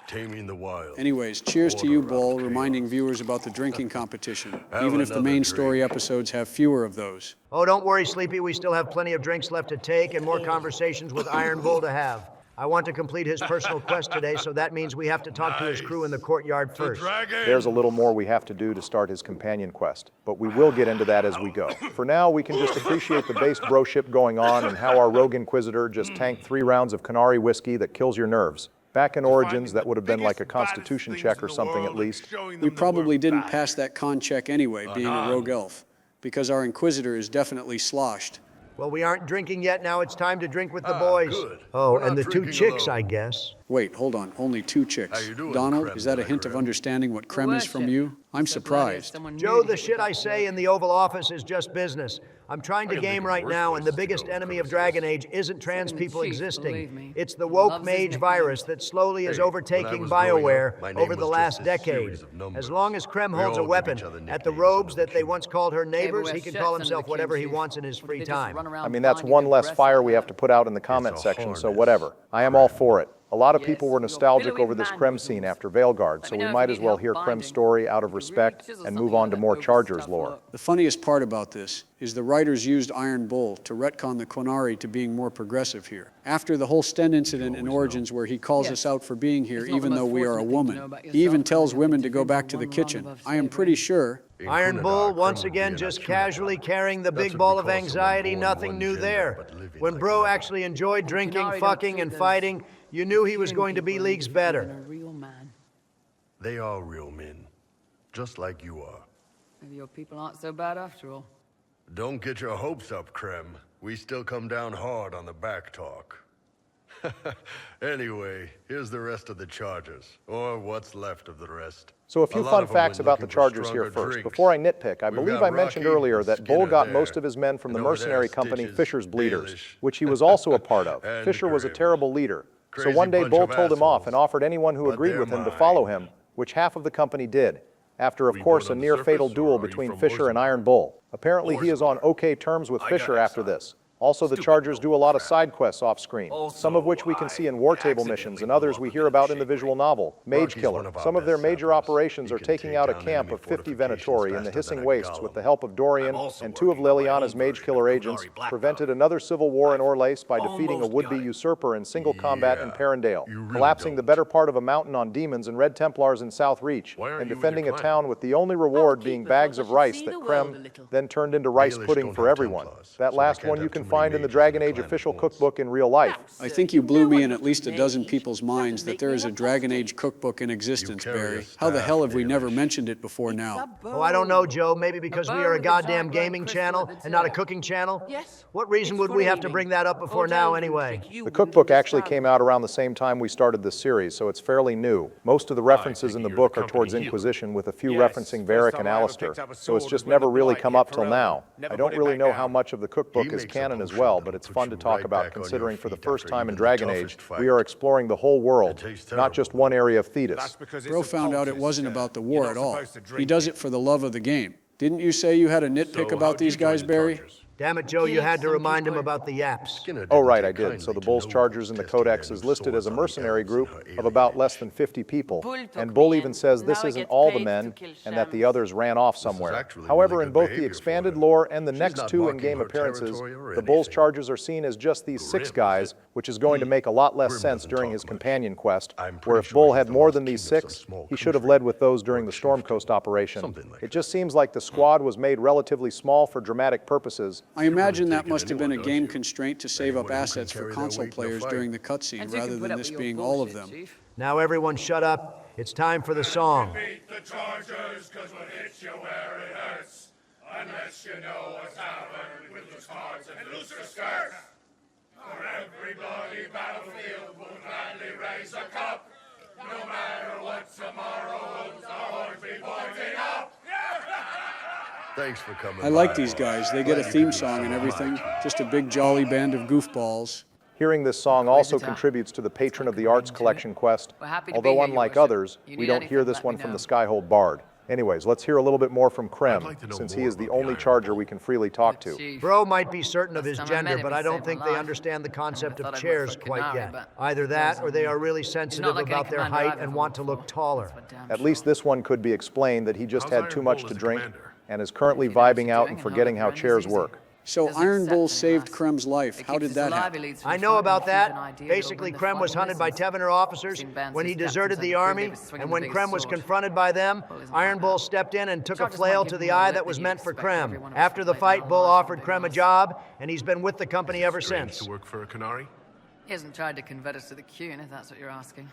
Taming the wild. Anyways, cheers to you, Bull, reminding viewers about the drinking competition, even if the main story episodes have fewer of those. Oh, don't worry, Sleepy. We still have plenty of drinks left to take and more conversations with Iron Bull to have. I want to complete his personal quest today, so that means we have to talk to his crew in the courtyard first. There's a little more we have to do to start his companion quest, but we will get into that as we go. For now, we can just appreciate the base broship going on and how our rogue Inquisitor just tanked 3 rounds of Qunari whiskey that kills your nerves. Back in Origins, that would have been like a constitution check or something at least. We probably didn't pass that con check anyway, being a rogue elf, because our Inquisitor is definitely sloshed. Well, we aren't drinking yet. Now it's time to drink with the boys. Oh, and the 2 chicks, I guess. Wait, hold on. Only 2 chicks. Donald, is that a hint of understanding what creme is from you? I'm surprised. Joe, the shit I say in the Oval Office is just business. I'm trying to game right now, and the biggest enemy of Dragon Age isn't trans people existing. It's the woke mage virus that slowly is overtaking BioWare over the last decade. As long as Krem holds a weapon, at the robes that they once called her neighbors, he can call himself whatever he wants in his free time. I mean, that's one less fire we have to put out in the comment section, so whatever. I am all for it. A lot of people were nostalgic over this Krem scene after Veilguard, so we might as well hear Krem's story out of respect and move on to more Chargers lore. The funniest part about this is the writers used Iron Bull to retcon the Qunari to being more progressive here. After the whole Sten incident in Origins where he calls us out for being here even though we are a woman, he even tells women to go back to the kitchen. I am pretty sure Iron Bull, once again, just casually carrying the big ball of anxiety, nothing new there. When Bro actually enjoyed drinking, fucking, and fighting, you knew he was going to be leagues better. They are real men, just like you are. Maybe your people aren't so bad after all. Don't get your hopes up, Krem. We still come down hard on the back talk. Anyway, here's the rest of the Chargers, or what's left of the rest. So a few fun facts about the Chargers here first. Before I nitpick, I believe I mentioned earlier that Bull got most of his men from the mercenary company Fisher's Bleeders, which he was also a part of. Fisher was a terrible leader. So one day Bull told him off and offered anyone who agreed with him to follow him, which half of the company did. After, of course, a near-fatal duel between Fisher and Iron Bull. Apparently he is on okay terms with Fisher after this. Also, the Chargers do a lot of side quests off-screen, some of which we can see in War Table missions and others we hear about in the visual novel, Mage Killer. Some of their major operations are taking out a camp of 50 Venatori in the Hissing Wastes with the help of Dorian and 2 of Liliana's Mage Killer agents, prevented another civil war in Orlais by defeating a would-be usurper in single combat in Perendale, collapsing the better part of a mountain on demons and Red Templars in South Reach, and defending a town with the only reward being bags of rice that Krem then turned into rice pudding for everyone. That last one you can find in the Dragon Age official cookbook in real life. I think you blew me in at least a dozen people's minds that there is a Dragon Age cookbook in existence, Barry. How the hell have we never mentioned it before now? Oh, I don't know, Joe. Maybe because we are a goddamn gaming channel and not a cooking channel? Yes. What reason would we have to bring that up before now anyway? The cookbook actually came out around the same time we started this series, so it's fairly new. Most of the references in the book are towards Inquisition, with a few referencing Varric and Alistair, so it's just never really come up till now. I don't really know how much of the cookbook is canon as well, but it's fun to talk about, considering for the first time in Dragon Age, we are exploring the whole world, not just one area of Thetis. Bro found out it wasn't about the war at all. He does it for the love of the game. Didn't you say you had a nitpick about these guys, Barry? Damn it, Joe, you had to remind him about the Yaps. Oh, right, I did. So the Bull's Chargers in the Codex is listed as a mercenary group of about less than 50 people, and Bull even says this isn't all the men and that the others ran off somewhere. However, in both the expanded lore and the next 2 in-game appearances, the Bull's Chargers are seen as just these 6 guys, which is going to make a lot less sense during his companion quest, where if Bull had more than these 6, he should have led with those during the Stormcoast operation. It just seems like the squad was made relatively small for dramatic purposes. I imagine that must have been a game constraint to save up assets for console players during the cutscene, rather than this being all of them. Now everyone shut up. It's time for the song. Beat the Chargers, 'cause we'll hit you where it hurts. Unless you know what's happened with your cards and looser skirts. For every bloody battlefield, we'll gladly raise a cup. No matter what tomorrow holds, our horns be pointing up. Thanks for coming. I like these guys. They get a theme song and everything. Just a big jolly band of goofballs. Hearing this song also contributes to the Patron of the Arts collection quest, although unlike others, we don't hear this one from the Skyhold Bard. Anyways, let's hear a little bit more from Krem, since he is the only Charger we can freely talk to. Bro might be certain of his gender, but I don't think they understand the concept of chairs quite yet. Either that, or they are really sensitive about their height and want to look taller. At least this one could be explained that he just had too much to drink and is currently vibing out and forgetting how chairs work. So Iron Bull saved Krem's life. How did that happen? I know about that. Basically, Krem was hunted by Tevener officers when he deserted the army, and when Krem was confronted by them, Iron Bull stepped in and took a flail to the eye that was meant for Krem. After the fight, Bull offered Krem a job, and he's been with the company ever since. To work for a Canary? He hasn't tried to convert us to the Qun, if that's what you're asking.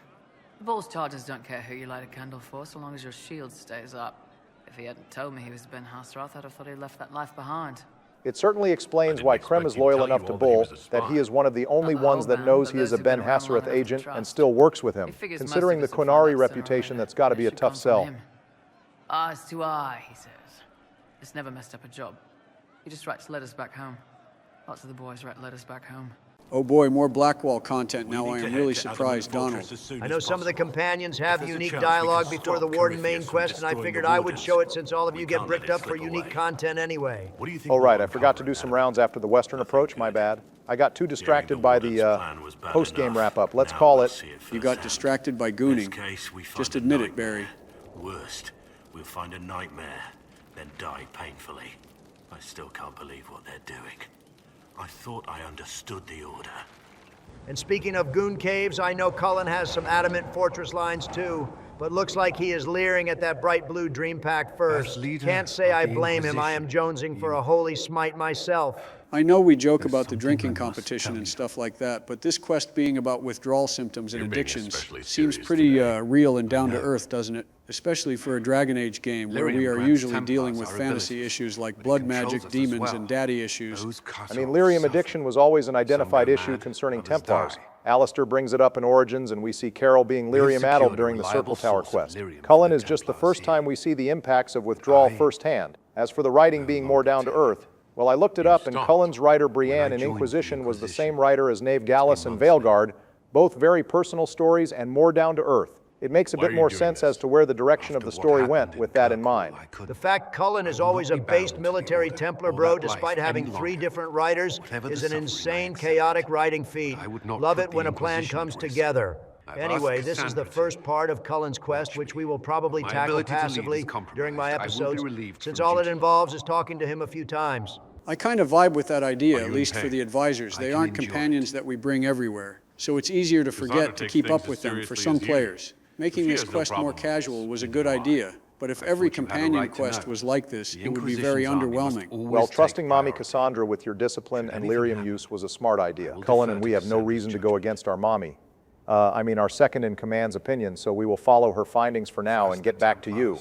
The Bull's Chargers don't care who you light a candle for, so long as your shield stays up. If he hadn't told me he was Ben Hasroth, I'd have thought he'd left that life behind. It certainly explains why Krem is loyal enough to Bull, that he is one of the only ones that knows he is a Ben Hasroth agent and still works with him, considering the Qunari reputation. That's got to be a tough sell. Eyes to eye, he says. It's never messed up a job. He just writes letters back home. Lots of the boys write letters back home. Oh boy, more Blackwall content now. I am really surprised, Donald. I know some of the companions have unique dialogue before the Warden main quest, and I figured I would show it since all of you get bricked up for unique content anyway. Oh right, I forgot to do some rounds after the Western approach, my bad. I got too distracted by the post-game wrap-up. Let's call it. You got distracted by gooning. Just admit it, Barry. Worst, we'll find a nightmare, then die painfully. I still can't believe what they're doing. I thought I understood the order. And speaking of goon caves, I know Cullen has some adamant fortress lines too, but looks like he is leering at that bright blue dream pack first. Can't say I blame him. I am jonesing for a holy smite myself. I know we joke about the drinking competition and stuff like that, but this quest being about withdrawal symptoms and addictions seems pretty real and down to earth, doesn't it? Especially for a Dragon Age game where we are usually dealing with fantasy issues like blood magic, demons, and daddy issues. I mean, lyrium addiction was always an identified issue concerning Templars. Alistair brings it up in Origins, and we see Carol being lyrium-addled during the Circle Tower quest. Cullen is just the first time we see the impacts of withdrawal firsthand. As for the writing being more down to earth, well, I looked it up, and Cullen's writer Brienne in Inquisition was the same writer as Knave Gallus and Veilguard, both very personal stories and more down to earth. It makes a bit more sense as to where the direction of the story went with that in mind. The fact Cullen is always a based military Templar bro despite having 3 different writers is an insane, chaotic writing feat. Love it when a plan comes together. Anyway, this is the first part of Cullen's quest, which we will probably tackle passively during my episodes, since all it involves is talking to him a few times. I kind of vibe with that idea, at least for the advisors. They aren't companions that we bring everywhere, so it's easier to forget to keep up with them for some players. Making this quest more casual was a good idea, but if every companion quest was like this, it would be very underwhelming. Well, trusting Mommy Cassandra with your discipline and lyrium use was a smart idea. Cullen and we have no reason to go against our mommy. Our second-in-command's opinion, so we will follow her findings for now and get back to you.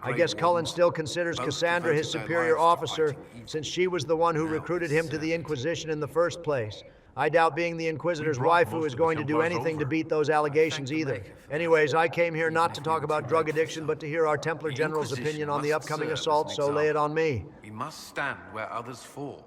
I guess Cullen still considers Cassandra his superior officer, since she was the one who recruited him to the Inquisition in the first place. I doubt being the Inquisitor's waifu is going to do anything to beat those allegations either. Anyways, I came here not to talk about drug addiction, but to hear our Templar General's opinion on the upcoming assault, so lay it on me. We must stand where others fall.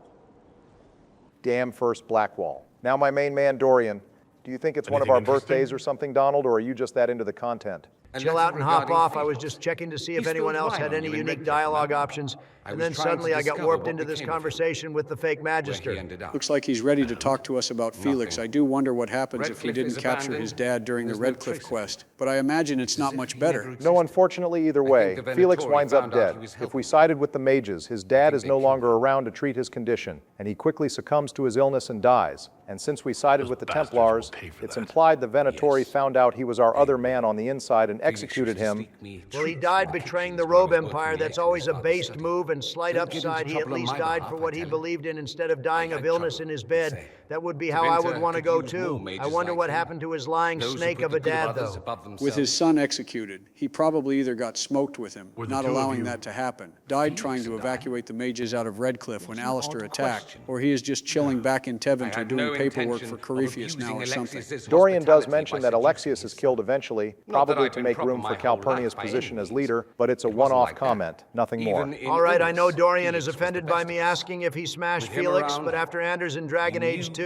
Damn first Blackwall. Now my main man, Dorian. Do you think it's one of our birthdays or something, Donald, or are you just that into the content? Chill out and hop off. I was just checking to see if anyone else had any unique dialogue options, and then suddenly I got warped into this conversation with the fake Magister. Looks like he's ready to talk to us about Felix. I do wonder what happens if he didn't capture his dad during the Redcliffe quest, but I imagine it's not much better. No, unfortunately, either way, Felix winds up dead. If we sided with the mages, his dad is no longer around to treat his condition, and he quickly succumbs to his illness and dies. And since we sided with the Templars, it's implied the Venatori found out he was our other man on the inside and executed him. Well, he died betraying the Robe Empire. That's always a based move, and slight upside, he at least died for what he believed in instead of dying of illness in his bed. That would be how I would want to go too. I wonder what happened to his lying snake of a dad, though. With his son executed, he probably either got smoked with him, not allowing that to happen, died trying to evacuate the mages out of Redcliffe when Alistair attacked, or he is just chilling back in Tevinter doing paperwork for Corypheus now or something. Dorian does mention that Alexius is killed eventually, probably to make room for Calpurnia's position as leader, but it's a one-off comment, nothing more. All right, I know Dorian is offended by me asking if he smashed Felix, but after Anders in Dragon Age 2,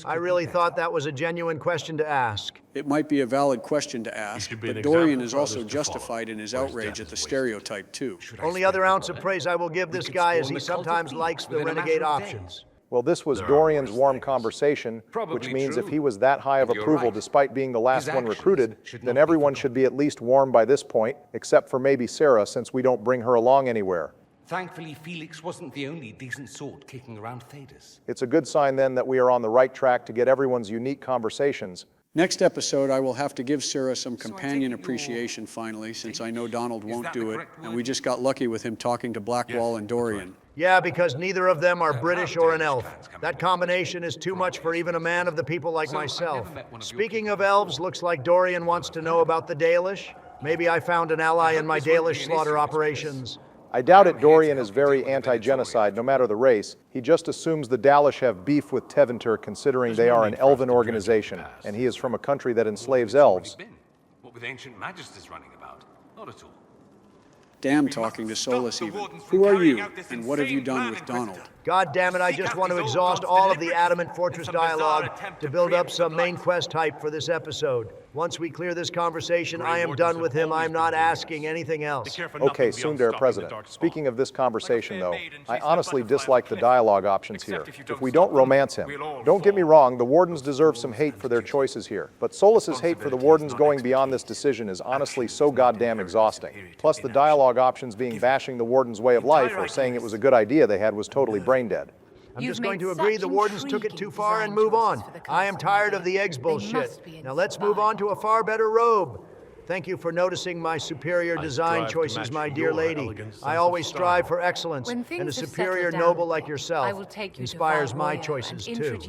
I really thought that was a genuine question to ask. It might be a valid question to ask, but Dorian is also justified in his outrage at the stereotype too. Only other ounce of praise I will give this guy is he sometimes likes the renegade options. Well, this was Dorian's warm conversation, which means if he was that high of approval despite being the last one recruited, then everyone should be at least warm by this point, except for maybe Sarah, since we don't bring her along anywhere. Thankfully, Felix wasn't the only decent sort kicking around Thedas. It's a good sign then that we are on the right track to get everyone's unique conversations. Next episode, I will have to give Sarah some companion appreciation finally, since I know Donald won't do it, and we just got lucky with him talking to Blackwall and Dorian. Yeah, because neither of them are British or an elf. That combination is too much for even a man of the people like myself. Speaking of elves, looks like Dorian wants to know about the Dalish. Maybe I found an ally in my Dalish slaughter operations. I doubt it. Dorian is very anti-genocide, no matter the race. He just assumes the Dalish have beef with Tevinter, considering they are an elven organization, and he is from a country that enslaves elves. What with ancient magisters running about? Not at all. Damn talking to Solus even. Who are you, and what have you done with Donald? God damn it, I just want to exhaust all of the Adamant Fortress dialogue to build up some main quest hype for this episode. Once we clear this conversation, I am done with him. I'm not asking anything else. Okay, Sundar, President. Speaking of this conversation, though, I honestly dislike the dialogue options here. If we don't romance him, don't get me wrong, the Wardens deserve some hate for their choices here. But Solus's hate for the Wardens going beyond this decision is honestly so goddamn exhausting. Plus, the dialogue options being bashing the Wardens' way of life or saying it was a good idea they had was totally brain dead. I'm just going to agree the Wardens took it too far and move on. I am tired of the eggs bullshit. Now let's move on to a far better robe. Thank you for noticing my superior design choices, my dear lady. I always strive for excellence, and a superior noble like yourself inspires my choices too.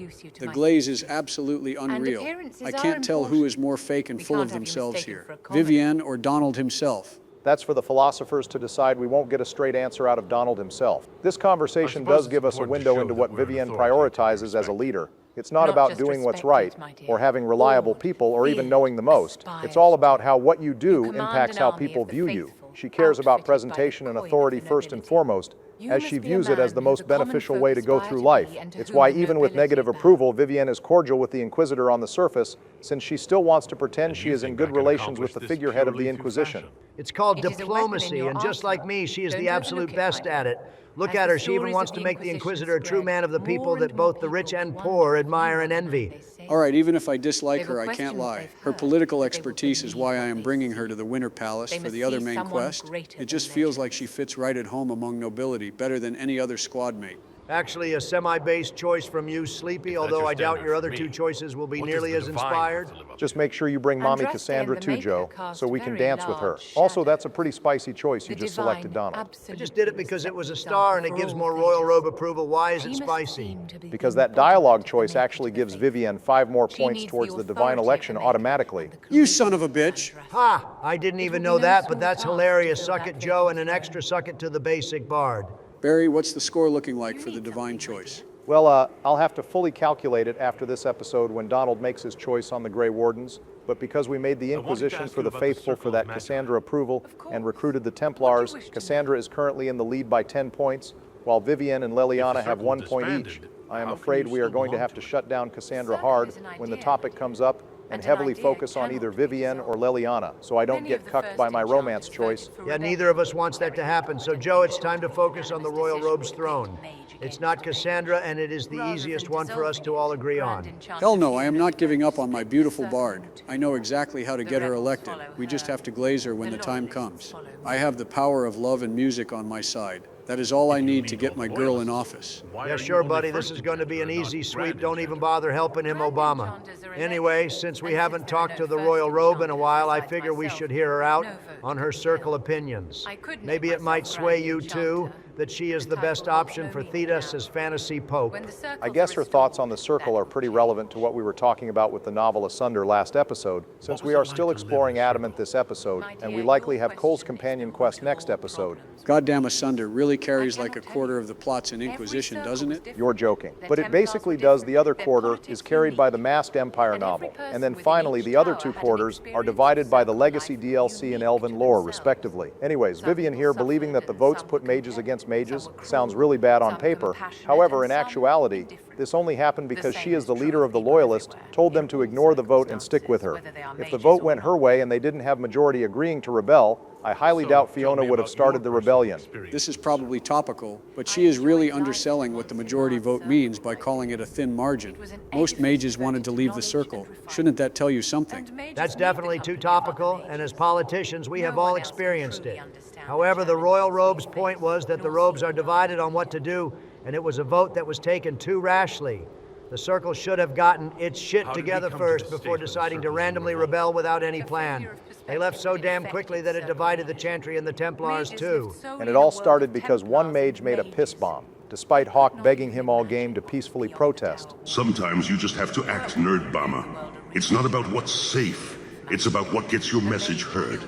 The glaze is absolutely unreal. I can't tell who is more fake and full of themselves here, Vivienne or Donald himself. That's for the philosophers to decide. We won't get a straight answer out of Donald himself. This conversation does give us a window into what Vivienne prioritizes as a leader. It's not about doing what's right, or having reliable people, or even knowing the most. It's all about how what you do impacts how people view you. She cares about presentation and authority first and foremost, as she views it as the most beneficial way to go through life. It's why even with negative approval, Vivienne is cordial with the Inquisitor on the surface, since she still wants to pretend she is in good relations with the figurehead of the Inquisition. It's called diplomacy, and just like me, she is the absolute best at it. Look at her, she even wants to make the Inquisitor a true man of the people that both the rich and poor admire and envy. All right, even if I dislike her, I can't lie. Her political expertise is why I am bringing her to the Winter Palace for the other main quest. It just feels like she fits right at home among nobility, better than any other squad mate. Actually, a semi-based choice from you, Sleepy, although I doubt your other two choices will be nearly as inspired. Just make sure you bring Mommy Cassandra too, Joe, so we can dance with her. Also, that's a pretty spicy choice you just selected, Donald. I just did it because it was a star and it gives more royal robe approval. Why is it spicy? Because that dialogue choice actually gives Vivienne 5 more points towards the divine election automatically. You son of a bitch! Ha! I didn't even know that, but that's hilarious. Suck it, Joe, and an extra suck it to the basic bard. Barry, what's the score looking like for the divine choice? Well, I'll have to fully calculate it after this episode when Donald makes his choice on the Grey Wardens, but because we made the Inquisition for the faithful for that Cassandra approval and recruited the Templars, Cassandra is currently in the lead by 10 points, while Vivienne and Leliana have 1 point each. I am afraid we are going to have to shut down Cassandra hard when the topic comes up and heavily focus on either Vivienne or Leliana, so I don't get cucked by my romance choice. Yeah, neither of us wants that to happen. So, Joe, it's time to focus on the Royal Robe's throne. It's not Cassandra, and it is the easiest one for us to all agree on. Hell no, I am not giving up on my beautiful bard. I know exactly how to get her elected. We just have to glaze her when the time comes. I have the power of love and music on my side. That is all I need to get my girl in office. Yeah, sure, buddy. This is going to be an easy sweep. Don't even bother helping him, Obama. Anyway, since we haven't talked to the Royal Robe in a while, I figure we should hear her out on her circle opinions. Maybe it might sway you, too, that she is the best option for Thetis as fantasy pope. I guess her thoughts on the circle are pretty relevant to what we were talking about with the novel Asunder last episode, since we are still exploring Adamant this episode, and we likely have Cole's companion quest next episode. Goddamn Asunder really carries like a quarter of the plots in Inquisition, doesn't it? You're joking. But it basically does. The other quarter is carried by the Masked Empire novel, and then finally the other 2 quarters are divided by the Legacy DLC and Elven lore, respectively. Anyways, Vivienne here, believing that the votes put mages against mages, sounds really bad on paper. However, in actuality, this only happened because she, as the leader of the Loyalists, told them to ignore the vote and stick with her. If the vote went her way and they didn't have majority agreeing to rebel, I highly doubt Fiona would have started the rebellion. This is probably topical, but she is really underselling what the majority vote means by calling it a thin margin. Most mages wanted to leave the circle. Shouldn't that tell you something? That's definitely too topical, and as politicians, we have all experienced it. However, the Royal Robe's point was that the robes are divided on what to do, and it was a vote that was taken too rashly. The circle should have gotten its shit together first before deciding to randomly rebel without any plan. They left so damn quickly that it divided the Chantry and the Templars too. And it all started because one mage made a piss bomb, despite Hawk begging him all game to peacefully protest. Sometimes you just have to act, Nerd Bomber. It's not about what's safe. It's about what gets your message heard.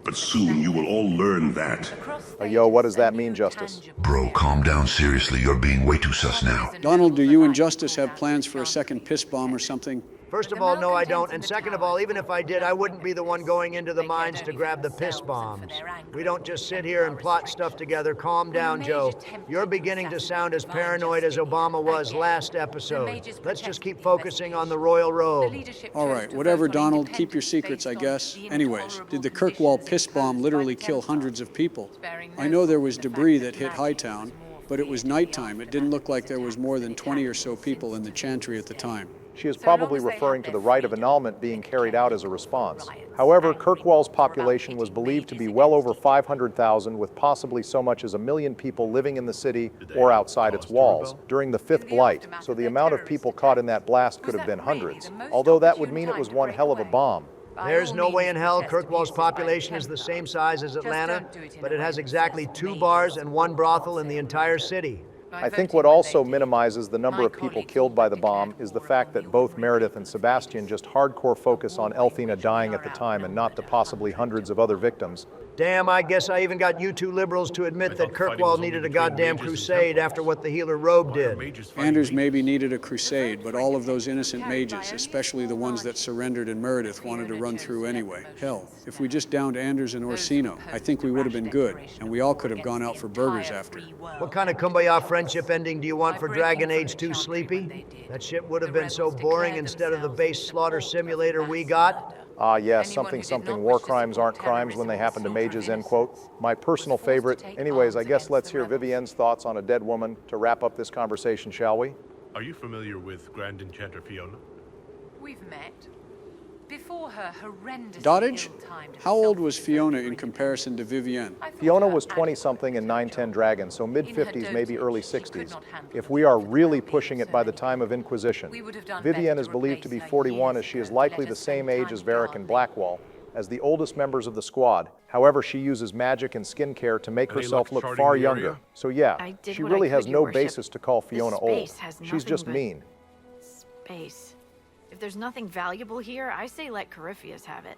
But soon you will all learn that. Yo, what does that mean, Justice? Bro, calm down. Seriously, you're being way too sus now. Donald, do you and Justice have plans for a second piss bomb or something? First of all, no, I don't. And second of all, even if I did, I wouldn't be the one going into the mines to grab the piss bombs. We don't just sit here and plot stuff together. Calm down, Joe. You're beginning to sound as paranoid as Obama was last episode. Let's just keep focusing on the Royal Robe. All right, whatever, Donald. Keep your secrets, I guess. Anyways, did the Kirkwall piss bomb literally kill hundreds of people? I know there was debris that hit Hightown, but it was nighttime. It didn't look like there was more than 20 or so people in the Chantry at the time. She is probably referring to the rite of annulment being carried out as a response. However, Kirkwall's population was believed to be well over 500,000, with possibly so much as 1 million people living in the city or outside its walls during the 5th Blight, so the amount of people caught in that blast could have been hundreds, although that would mean it was one hell of a bomb. There's no way in hell Kirkwall's population is the same size as Atlanta, but it has exactly 2 bars and 1 brothel in the entire city. I think what also minimizes the number of people killed by the bomb is the fact that both Meredith and Sebastian just hardcore focus on Elthina dying at the time and not the possibly hundreds of other victims. Damn, I guess I even got you two liberals to admit that Kirkwall needed a goddamn crusade after what the healer Robe did. Anders maybe needed a crusade, but all of those innocent mages, especially the ones that surrendered in Meredith, wanted to run through anyway. Hell, if we just downed Anders and Orsino, I think we would have been good, and we all could have gone out for burgers after. What kind of kumbaya friendship ending do you want for Dragon Age 2, Sleepy? That shit would have been so boring instead of the base slaughter simulator we got. Yes, something war crimes aren't crimes when they happen to mages, end quote. My personal favorite. Anyways, I guess let's hear Vivienne's thoughts on a dead woman to wrap up this conversation, shall we? Are you familiar with Grand Enchanter Fiona? We've met. Before her horrendous Dottage? How old was Fiona in comparison to Vivienne? Fiona was 20-something in 910 Dragon, so mid-50s, maybe early 60s. If we are really pushing it by the time of Inquisition, Vivienne is believed to be 41, as she is likely the same age as Varric and Blackwall, as the oldest members of the squad. However, she uses magic and skincare to make herself look far younger. So yeah, she really has no basis to call Fiona old. She's just mean. Space. If there's nothing valuable here, I say let Corypheus have it.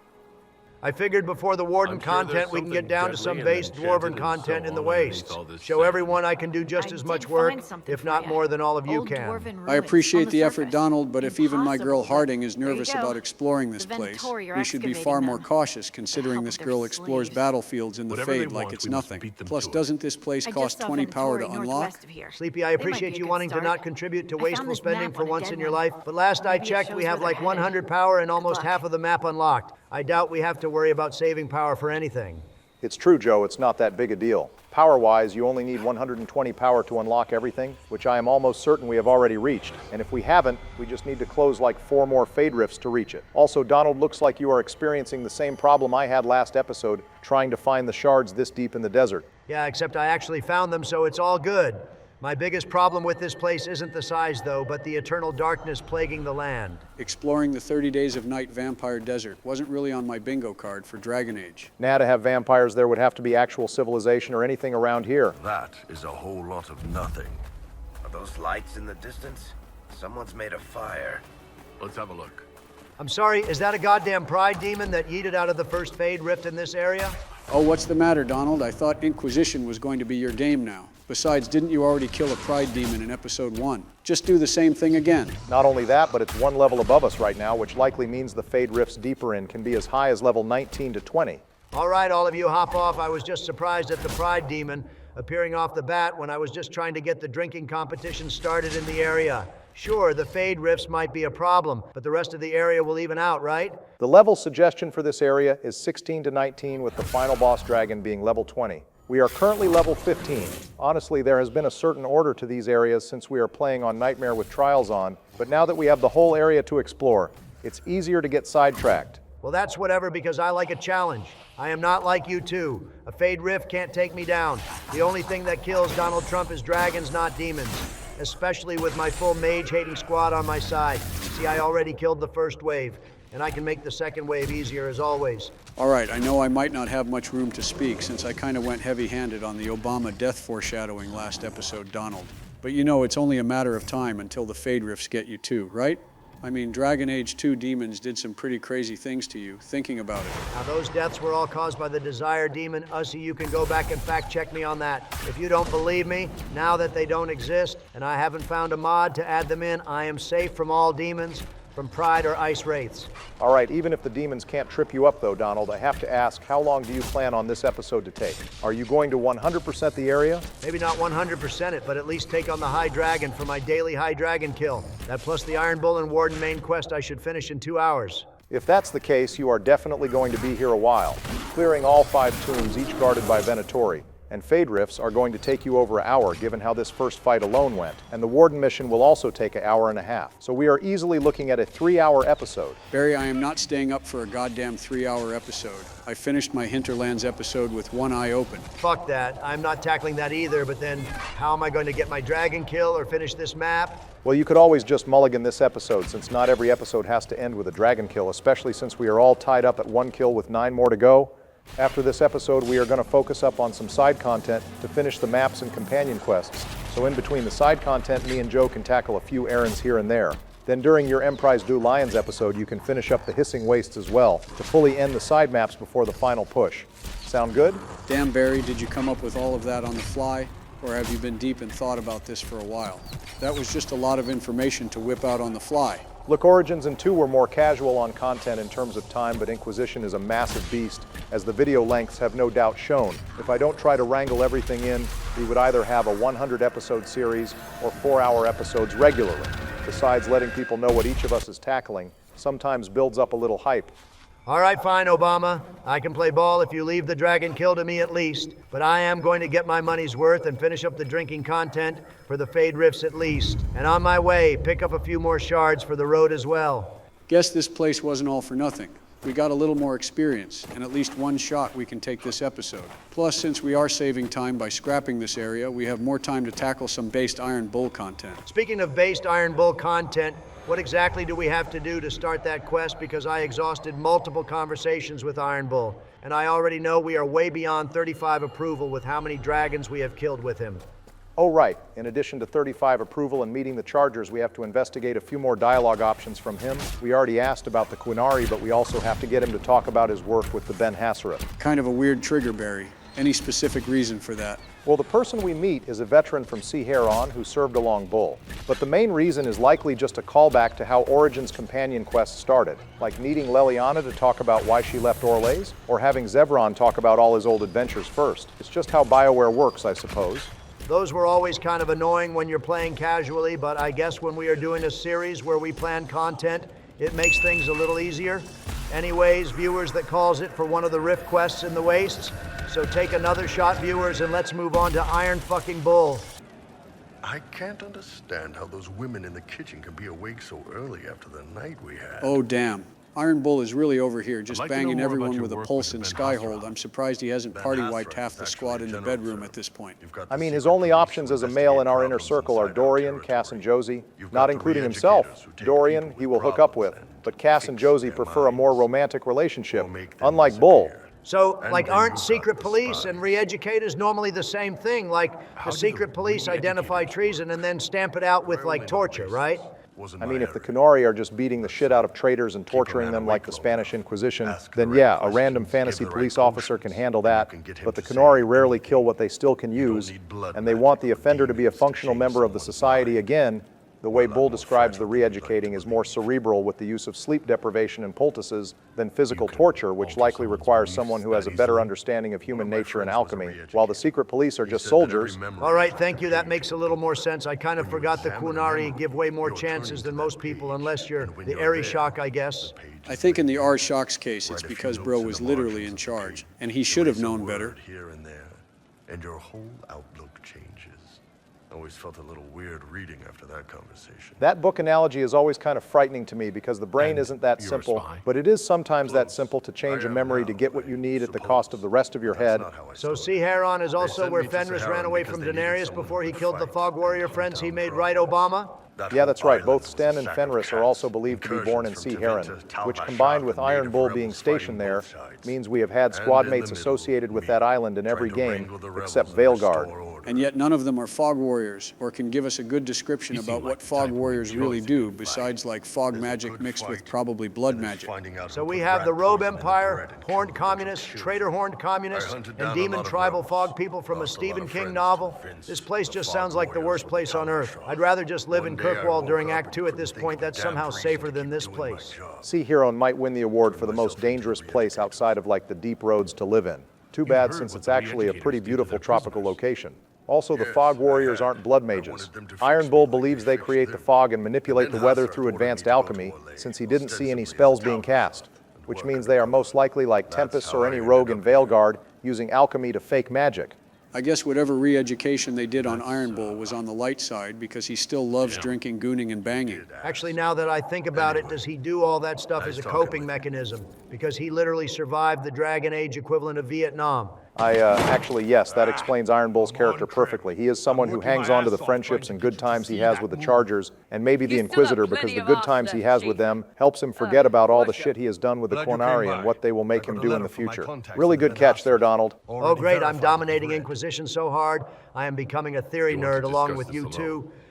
I figured before the Warden content, we can get down to some base Dwarven content in the Wastes. Show everyone I can do just as much work, if not more than all of you can. I appreciate the effort, Donald, but if even my girl Harding is nervous about exploring this place, we should be far more cautious, considering this girl explores battlefields in the Fade like it's nothing. Plus, doesn't this place cost 20 power to unlock? Sleepy, I appreciate you wanting to not contribute to wasteful spending for once in your life, but last I checked, we have like 100 power and almost half of the map unlocked. I doubt we have to worry about saving power for anything. It's true, Joe, it's not that big a deal. Power-wise, you only need 120 power to unlock everything, which I am almost certain we have already reached. And if we haven't, we just need to close like 4 more Fade Rifts to reach it. Also, Donald, looks like you are experiencing the same problem I had last episode, trying to find the shards this deep in the desert. Yeah, except I actually found them, so it's all good. My biggest problem with this place isn't the size, though, but the eternal darkness plaguing the land. Exploring the 30 Days of Night Vampire Desert wasn't really on my bingo card for Dragon Age. Nah, to have vampires there would have to be actual civilization or anything around here. That is a whole lot of nothing. Are those lights in the distance? Someone's made a fire. Let's have a look. I'm sorry, is that a goddamn pride demon that yeeted out of the first Fade Rift in this area? Oh, what's the matter, Donald? I thought Inquisition was going to be your game now. Besides, didn't you already kill a pride demon in episode 1? Just do the same thing again. Not only that, but it's 1 level above us right now, which likely means the Fade Rifts deeper in can be as high as level 19 to 20. All right, all of you hop off. I was just surprised at the pride demon appearing off the bat when I was just trying to get the drinking competition started in the area. Sure, the Fade Rifts might be a problem, but the rest of the area will even out, right? The level suggestion for this area is 16 to 19, with the final boss dragon being level 20. We are currently level 15. Honestly, there has been a certain order to these areas since we are playing on Nightmare with Trials on, but now that we have the whole area to explore, it's easier to get sidetracked. Well, that's whatever, because I like a challenge. I am not like you two. A Fade Rift can't take me down. The only thing that kills Donald Trump is dragons, not demons. Especially with my full mage-hating squad on my side. See, I already killed the first wave, and I can make the second wave easier as always. All right, I know I might not have much room to speak since I kind of went heavy-handed on the Obama death foreshadowing last episode, Donald. But you know, it's only a matter of time until the Fade Rifts get you too, right? I mean, Dragon Age 2 demons did some pretty crazy things to you, thinking about it. Now, those deaths were all caused by the Desire Demon. Ussie, you can go back and fact-check me on that. If you don't believe me, now that they don't exist, and I haven't found a mod to add them in, I am safe from all demons, from Pride or Ice Wraiths. All right, even if the demons can't trip you up though, Donald, I have to ask, how long do you plan on this episode to take? Are you going to 100% the area? Maybe not 100% it, but at least take on the High Dragon for my daily High Dragon kill. That plus the Iron Bull and Warden main quest I should finish in 2 hours. If that's the case, you are definitely going to be here a while, clearing all 5 tombs, each guarded by Venatori. And Fade Rifts are going to take you over an hour, given how this first fight alone went. And the Warden mission will also take an hour and a half. So we are easily looking at a 3-hour episode. Barry, I am not staying up for a goddamn 3-hour episode. I finished my Hinterlands episode with one eye open. Fuck that. I'm not tackling that either, but then how am I going to get my dragon kill or finish this map? Well, you could always just mulligan this episode, since not every episode has to end with a dragon kill, especially since we are all tied up at 1 kill with 9 more to go. After this episode, we are going to focus up on some side content to finish the maps and companion quests. So in between the side content, me and Joe can tackle a few errands here and there. Then during your Emprise Du Lions episode, you can finish up the Hissing Wastes as well, to fully end the side maps before the final push. Sound good? Damn, Barry, did you come up with all of that on the fly? Or have you been deep in thought about this for a while? That was just a lot of information to whip out on the fly. Look, Origins and 2 were more casual on content in terms of time, but Inquisition is a massive beast, as the video lengths have no doubt shown. If I don't try to wrangle everything in, we would either have a 100-episode series or 4-hour episodes regularly. Besides, letting people know what each of us is tackling sometimes builds up a little hype. All right, fine, Obama. I can play ball if you leave the dragon kill to me at least, but I am going to get my money's worth and finish up the drinking content for the Fade Rifts at least. And on my way, pick up a few more shards for the road as well. Guess this place wasn't all for nothing. We got a little more experience, and at least one shot we can take this episode. Plus, since we are saving time by scrapping this area, we have more time to tackle some based Iron Bull content. Speaking of based Iron Bull content, what exactly do we have to do to start that quest? Because I exhausted multiple conversations with Iron Bull, and I already know we are way beyond 35 approval with how many dragons we have killed with him. Oh, right. In addition to 35 approval and meeting the Chargers, we have to investigate a few more dialogue options from him. We already asked about the Quinari, but we also have to get him to talk about his work with the Ben Hassaret. Kind of a weird trigger, Barry. Any specific reason for that? Well, the person we meet is a veteran from Sea Heron who served along Bull. But the main reason is likely just a callback to how Origins companion quests started, like needing Leliana to talk about why she left Orlais, or having Zevron talk about all his old adventures first. It's just how BioWare works, I suppose. Those were always kind of annoying when you're playing casually, but I guess when we are doing a series where we plan content, it makes things a little easier. Anyways, viewers, that calls it for one of the rift quests in the Wastes. So take another shot, viewers, and let's move on to Iron fucking Bull. I can't understand how those women in the kitchen can be awake so early after the night we had. Oh, damn. Iron Bull is really over here, just banging everyone with a pulse and skyhold. I'm surprised he hasn't party-wiped half the squad in the bedroom at this point. I mean, his only options as a male in our inner circle are Dorian, Cass, and Josie, not including himself. Dorian, he will hook up with, but Cass and Josie prefer a more romantic relationship, unlike Bull. So, like, aren't secret police and re-educators normally the same thing? Like, the secret police identify treason and then stamp it out with, like, torture, right? I mean, if the Quinari are just beating the shit out of traitors and torturing them like the Spanish Inquisition, then yeah, a random fantasy police officer can handle that, but the Quinari rarely kill what they still can use, and they want the offender to be a functional member of the society again. The way Bull describes the re-educating is more cerebral with the use of sleep deprivation and poultices than physical torture, which likely requires someone who has a better understanding of human nature and alchemy, while the secret police are just soldiers. All right, thank you. That makes a little more sense. I kind of forgot the Quinari give way more chances than most people, unless you're the Arishock, I guess. I think in the R. Shock's case, it's because Bro was literally in charge, and he should have known better. Here and there, and your whole outlook changes. I always felt a little weird reading after that conversation. That book analogy is always kind of frightening to me because the brain isn't that simple, but it is sometimes that simple to change a memory to get what you need at the cost of the rest of your head. So Sea Heron is also where Fenris ran away from Daenerys before he killed the Fog Warrior friends he made, right, Obama? Yeah, that's right. Both Sten and Fenris are also believed to be born in Sea Heron, which combined with Iron Bull being stationed there, means we have had squad mates associated with that island in every game, except Veilguard. And yet none of them are Fog Warriors, or can give us a good description about what Fog Warriors really do, besides like fog magic mixed with probably blood magic. So we have the Robe Empire, horned communists, traitor horned communists, and demon tribal fog people from a Stephen King novel. This place just sounds like the worst place on Earth. I'd rather just live in Kirkwall during Act 2 at this point. That's somehow safer than this place. Sea Heron might win the award for the most dangerous place outside of like the deep roads to live in. Too bad, since it's actually a pretty beautiful tropical location. Also, the Fog Warriors aren't blood mages. Iron Bull believes they create the fog and manipulate the weather through advanced alchemy, since he didn't see any spells being cast, which means they are most likely like Tempest or any rogue in Veilguard, using alchemy to fake magic. I guess whatever re-education they did on Iron Bull was on the light side because he still loves drinking, gooning, and banging. Actually, now that I think about it, does he do all that stuff as a coping mechanism? Because he literally survived the Dragon Age equivalent of Vietnam. Actually, yes, that explains Iron Bull's character perfectly. He is someone who hangs on to the friendships and good times he has with the Chargers, and maybe the Inquisitor, because the good times he has with them helps him forget about all the shit he has done with the Quinari and what they will make him do in the future. Really good catch there, Donald. Oh, great, I'm dominating Inquisition so hard, I am becoming a theory nerd along with you two.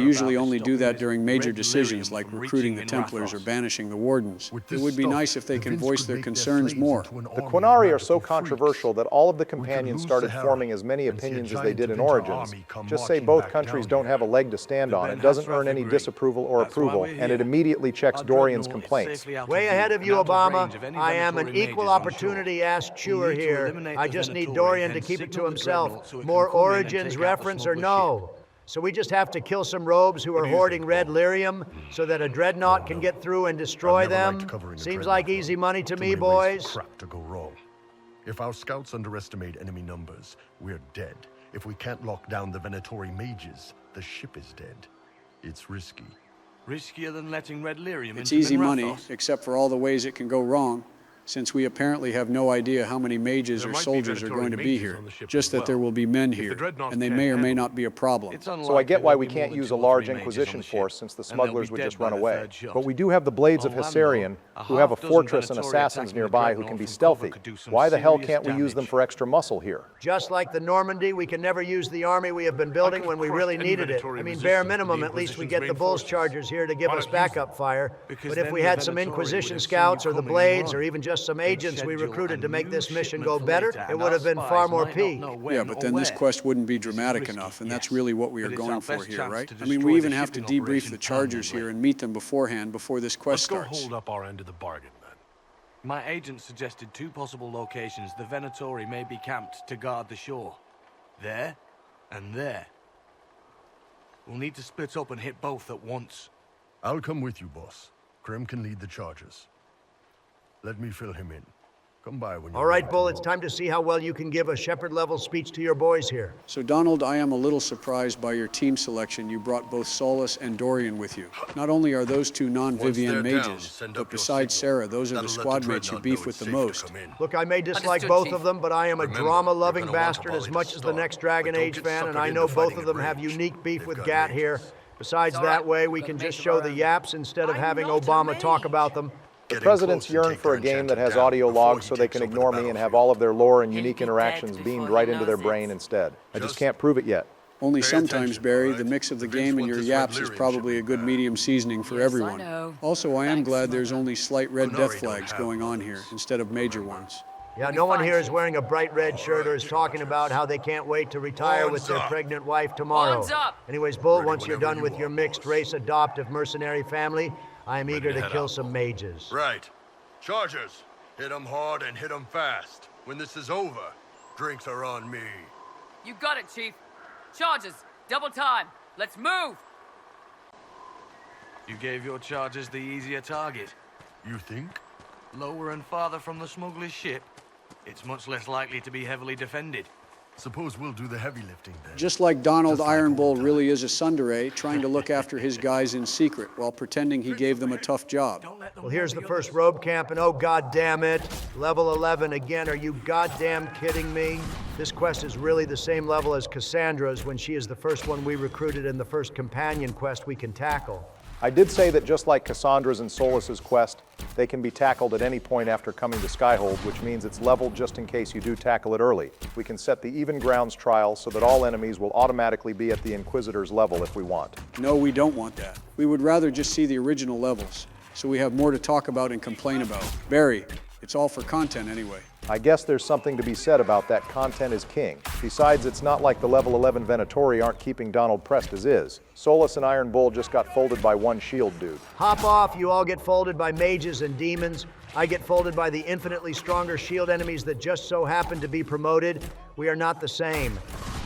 usually only do that during major decisions like recruiting the Templars or banishing the Wardens. It would be nice if they can voice their concerns more. The Quinari are so controversial that all of the companions started forming as many opinions as they did in Origins. Just say both countries don't have a leg to stand on. It doesn't earn any disapproval or approval, and it immediately checks Dorian's complaints. Way ahead of you, Obama. I am an equal opportunity ass chewer here. I just need Dorian to keep it to himself. More Origins reference or no? So we just have to kill some robes who are hoarding red lyrium so that a dreadnought can get through and destroy them? Seems like easy money to me, boys. Crap to go wrong. If our scouts underestimate enemy numbers, we're dead. If we can't lock down the Venatori mages, the ship is dead. It's risky. Riskier than letting red lyrium It's easy money, except for all the ways it can go wrong. since we apparently have no idea how many mages or soldiers are going to be here, just that there will be men here, and they may or may not be a problem. So I get why we can't use a large Inquisition force since the smugglers would just run away. But we do have the Blades of Hissarion, who have a fortress and assassins nearby who can be stealthy. Why the hell can't we use them for extra muscle here? Just like the Normandy, we can never use the army we have been building when we really needed it. I mean, bare minimum, at least we get the Bulls Chargers here to give us backup fire. But if we had some Inquisition scouts or the Blades or even just some agents we recruited to make this mission go better, it would have been far more peace. Yeah, but then this quest wouldn't be dramatic enough, and that's really what we are going for here, right? I mean, we even have to debrief the Chargers here and meet them beforehand before this quest starts. Let's go hold up our end of the bargain, then. My agent suggested 2 possible locations the Venatori may be camped to guard the shore. There and there. We'll need to split up and hit both at once. I'll come with you, boss. Krem can lead the charges. Let me fill him in. Come by when you're All right, Bull, it's time to see how well you can give a Shepherd-level speech to your boys here. So, Donald, I am a little surprised by your team selection. You brought both Solus and Dorian with you. Not only are those 2 non-Vivian mages, but besides Sarah, those are the squad mates you beef with the most. Look, I may dislike both of them, but I am a drama-loving bastard as much as the next Dragon Age fan, and I know both of them have unique beef with Gat here. Besides, that way we can just show the yaps instead of having Obama talk about them. The presidents yearn for a game that has audio logs so they can ignore me and have all of their lore and unique interactions beamed right into their brain instead. I just can't prove it yet. Only sometimes, Barry, the mix of the game and your yaps is probably a good medium seasoning for everyone. Also, I am glad there's only slight red death flags going on here instead of major ones. Yeah, no one here is wearing a bright red shirt or is talking about how they can't wait to retire with their pregnant wife tomorrow. Anyways, Bull, once you're done with your mixed-race adoptive mercenary family, I am eager to kill some mages. Right. Chargers, hit them hard and hit them fast. When this is over, drinks are on me. You got it, Chief. Charges, double time. Let's move. You gave your charges the easier target. You think? Lower and farther from the smuggler's ship, it's much less likely to be heavily defended. Suppose we'll do the heavy lifting then. Just like Donald Iron Bull really is a tsundere, trying to look after his guys in secret while pretending he gave them a tough job. Well, here's the first robe camp, and oh, god damn it. Level 11 again, are you goddamn kidding me? This quest is really the same level as Cassandra's when she is the first one we recruited in the first companion quest we can tackle. I did say that just like Cassandra's and Solus's quest, they can be tackled at any point after coming to Skyhold, which means it's leveled just in case you do tackle it early. We can set the even grounds trial so that all enemies will automatically be at the Inquisitor's level if we want. No, we don't want that. We would rather just see the original levels, so we have more to talk about and complain about. Barry, it's all for content anyway. I guess there's something to be said about that. Content is king. Besides, it's not like the level 11 Venatori aren't keeping Donald pressed as is. Solus and Iron Bull just got folded by one shield dude. Hop off, you all get folded by mages and demons. I get folded by the infinitely stronger shield enemies that just so happen to be promoted. We are not the same.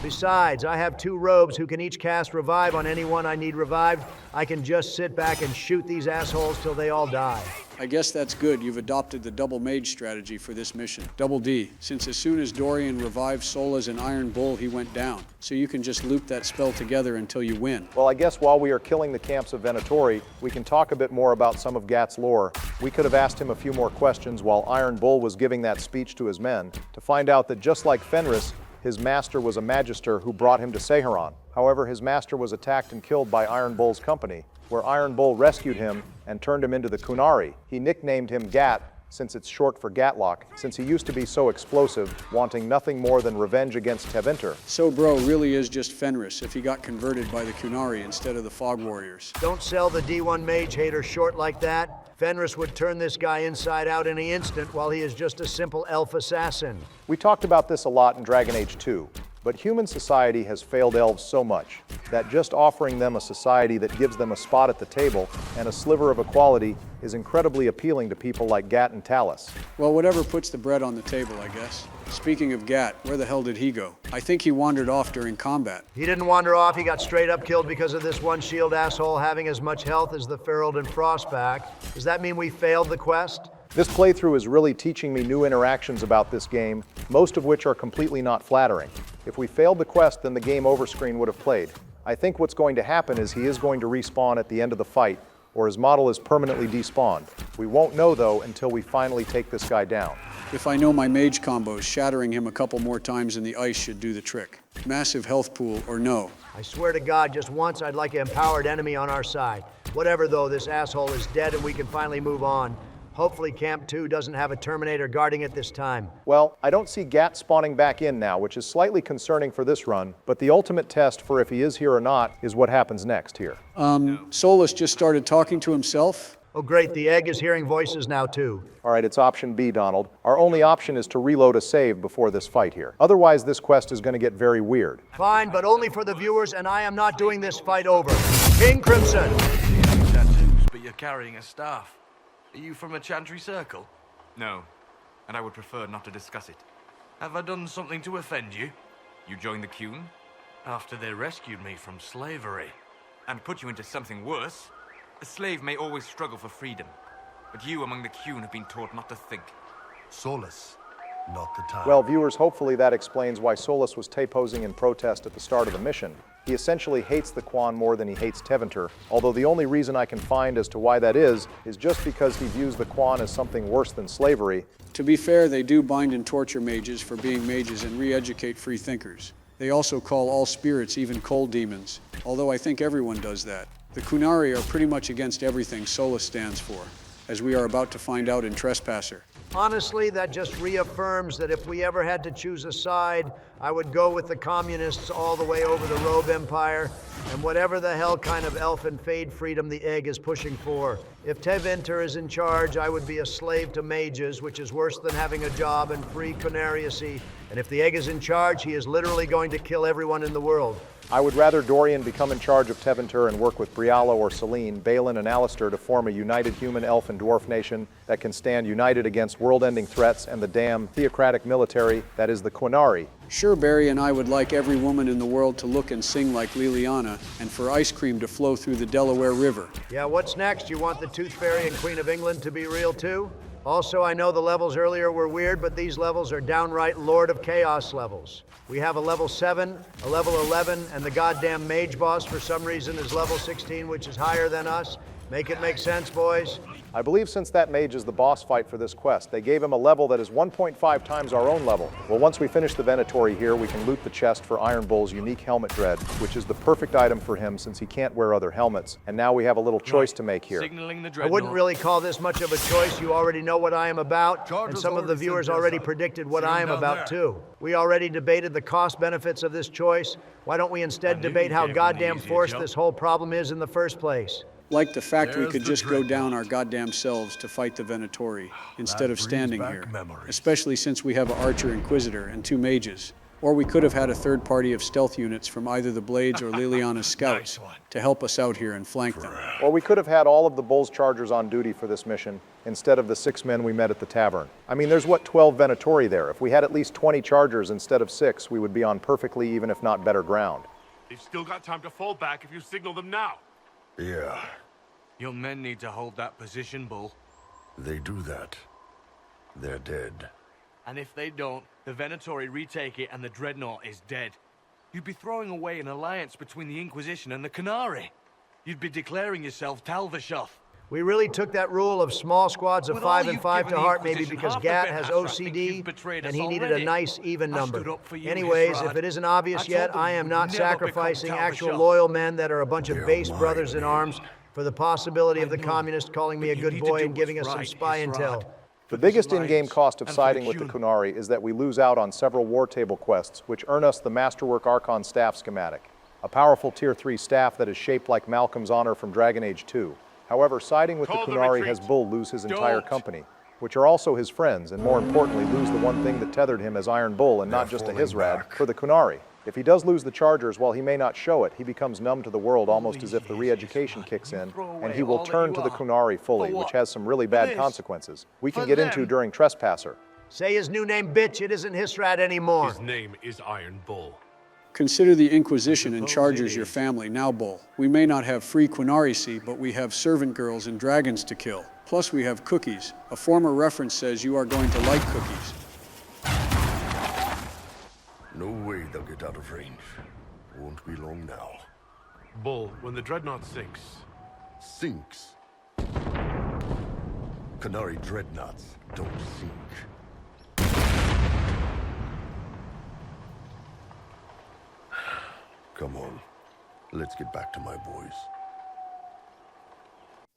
Besides, I have 2 robes who can each cast revive on anyone I need revived. I can just sit back and shoot these assholes till they all die. I guess that's good. You've adopted the double mage strategy for this mission. Double D, since as soon as Dorian revived Solas and Iron Bull, he went down. So you can just loop that spell together until you win. Well, I guess while we are killing the camps of Venatori, we can talk a bit more about some of Gat's lore. We could have asked him a few more questions while Iron Bull was giving that speech to his men to find out that just like Fenris, his master was a magister who brought him to Seheron. However, his master was attacked and killed by Iron Bull's company, where Iron Bull rescued him and turned him into the Kunari. He nicknamed him Gat, since it's short for Gatlock, since he used to be so explosive, wanting nothing more than revenge against Tevinter. So bro really is just Fenris if he got converted by the Kunari instead of the Fog Warriors. Don't sell the D1 mage hater short like that. Fenris would turn this guy inside out in an instant while he is just a simple elf assassin. We talked about this a lot in Dragon Age 2. But human society has failed elves so much that just offering them a society that gives them a spot at the table and a sliver of equality is incredibly appealing to people like Gat and Talus. Well, whatever puts the bread on the table, I guess. Speaking of Gat, where the hell did he go? I think he wandered off during combat. He didn't wander off, he got straight up killed because of this one shield asshole having as much health as the Ferald and Frostback. Does that mean we failed the quest? This playthrough is really teaching me new interactions about this game, most of which are completely not flattering. If we failed the quest, then the game over screen would have played. I think what's going to happen is he is going to respawn at the end of the fight, or his model is permanently despawned. We won't know, though, until we finally take this guy down. If I know my mage combos, shattering him a couple more times in the ice should do the trick. Massive health pool or no. I swear to God, just once I'd like an empowered enemy on our side. Whatever, though, this asshole is dead and we can finally move on. Hopefully Camp 2 doesn't have a Terminator guarding it this time. Well, I don't see Gat spawning back in now, which is slightly concerning for this run, but the ultimate test for if he is here or not is what happens next here. Solus just started talking to himself. Oh great, the egg is hearing voices now too. All right, it's option B, Donald. Our only option is to reload a save before this fight here. Otherwise, this quest is going to get very weird. Fine, but only for the viewers, and I am not doing this fight over. King Crimson! Tattoos, but you're carrying a staff. Are you from a chantry circle? No, and I would prefer not to discuss it. Have I done something to offend you? You joined the Qun? After they rescued me from slavery. And put you into something worse? A slave may always struggle for freedom, but you among the Qun have been taught not to think. Solus, not the time. Well, viewers, hopefully that explains why Solus was T-posing in protest at the start of the mission. He essentially hates the Quan more than he hates Tevinter, although the only reason I can find as to why that is just because he views the Quan as something worse than slavery. To be fair, they do bind and torture mages for being mages and re-educate free thinkers. They also call all spirits, even cold demons, although I think everyone does that. The Qunari are pretty much against everything Solus stands for, as we are about to find out in Trespasser. Honestly, that just reaffirms that if we ever had to choose a side, I would go with the communists all the way over the Robe Empire, and whatever the hell kind of elfin fade freedom the egg is pushing for. If Tevinter is in charge, I would be a slave to mages, which is worse than having a job and free Qunariacy. And if the egg is in charge, he is literally going to kill everyone in the world. I would rather Dorian become in charge of Tevinter and work with Briala or Selene, Balin and Alistair to form a united human, elf, and dwarf nation that can stand united against world-ending threats and the damn theocratic military that is the Qunari. Sure, Barry and I would like every woman in the world to look and sing like Liliana, and for ice cream to flow through the Delaware River. Yeah, what's next? You want the Tooth Fairy and Queen of England to be real too? Also, I know the levels earlier were weird, but these levels are downright Lord of Chaos levels. We have a level 7, a level 11, and the goddamn mage boss for some reason is level 16, which is higher than us. Make it make sense, boys. I believe since that mage is the boss fight for this quest, they gave him a level that is 1.5 times our own level. Well, once we finish the Venatori here, we can loot the chest for Iron Bull's unique helmet dread, which is the perfect item for him since he can't wear other helmets. And now we have a little choice to make here. I wouldn't really call this much of a choice. You already know what I am about, and some of the viewers already predicted what I am about too. We already debated the cost benefits of this choice. Why don't we instead debate how goddamn forced this whole problem is in the first place? Like the fact we could just go down our goddamn selves to fight the Venatori instead of standing here, especially since we have an Archer Inquisitor and 2 mages. Or we could have had a third party of stealth units from either the Blades or Liliana's scouts to help us out here and flank them. Or we could have had all of the Bull's Chargers on duty for this mission instead of the 6 men we met at the tavern. I mean, there's 12 Venatori there. If we had at least 20 Chargers instead of 6, we would be on perfectly, even if not better ground. They've still got time to fall back if you signal them now. Yeah. Your men need to hold that position, Bull. They do that. They're dead. And if they don't, the Venatori retake it and the Dreadnought is dead. You'd be throwing away an alliance between the Inquisition and the Qunari. You'd be declaring yourself Talvashoth. We really took that rule of small squads of 5 and 5 to heart, maybe because Gat has OCD and he needed a nice even number. Anyways, if it isn't obvious yet, I am not sacrificing actual loyal men that are a bunch of base brothers in arms for the possibility of the communists calling me a good boy and giving us some spy intel. The biggest in-game cost of siding with the Qunari is that we lose out on several war table quests, which earn us the Masterwork Archon staff schematic, a powerful Tier 3 staff that is shaped like Malcolm's honor from Dragon Age 2. However, siding with the Qunari has Bull lose his entire company, which are also his friends, and more importantly, lose the one thing that tethered him as Iron Bull and not just a Hizrad for the Qunari. If he does lose the Chargers, while he may not show it, he becomes numb to the world almost as if the re-education kicks in, and he will turn to the Qunari fully, which has some really bad consequences we can get into during Trespasser. Say his new name, bitch. It isn't Hizrad anymore. His name is Iron Bull. Consider the Inquisition and Chargers your family now, Bull. We may not have free Qunariacy, but we have servant girls and dragons to kill. Plus we have cookies. A former reference says you are going to like cookies. No way they'll get out of range. Won't be long now. Bull, when the Dreadnought sinks... Sinks? Qunari dreadnoughts don't sink. Come on, let's get back to my boys.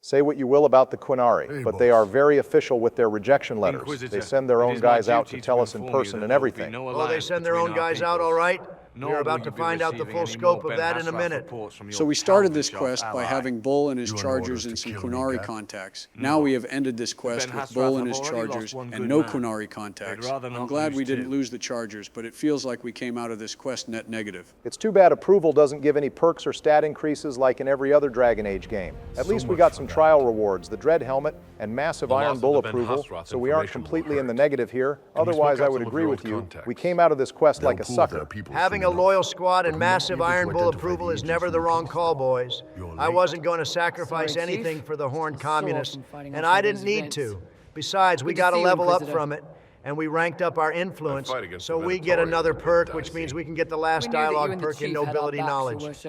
Say what you will about the Qunari, but they are very official with their rejection letters. Inquisitor, they send their it own is my guys out to duty tell to us in inform you person that and there will be everything. no Oh, they send their own guys out, all right? We're about to find out the full scope of that in a minute. So we started this quest by having Bull and his Chargers and some Qunari contacts. Now we have ended this quest with Bull and his Chargers and no Qunari contacts. I'm glad we didn't lose the Chargers, but it feels like we came out of this quest net negative. It's too bad approval doesn't give any perks or stat increases like in every other Dragon Age game. At least we got some trial rewards, the Dread Helmet, and massive Iron Bull approval, so we aren't completely in the negative here. Otherwise, I would agree with you. We came out of this quest like a sucker. Having a loyal squad and massive Iron Bull approval is never the wrong call, boys. I wasn't going to sacrifice anything for the Horned Communists, and I didn't need to. Besides, we got a level up from it, and we ranked up our influence, so we get another perk, which means we can get the last dialogue perk in Nobility Knowledge.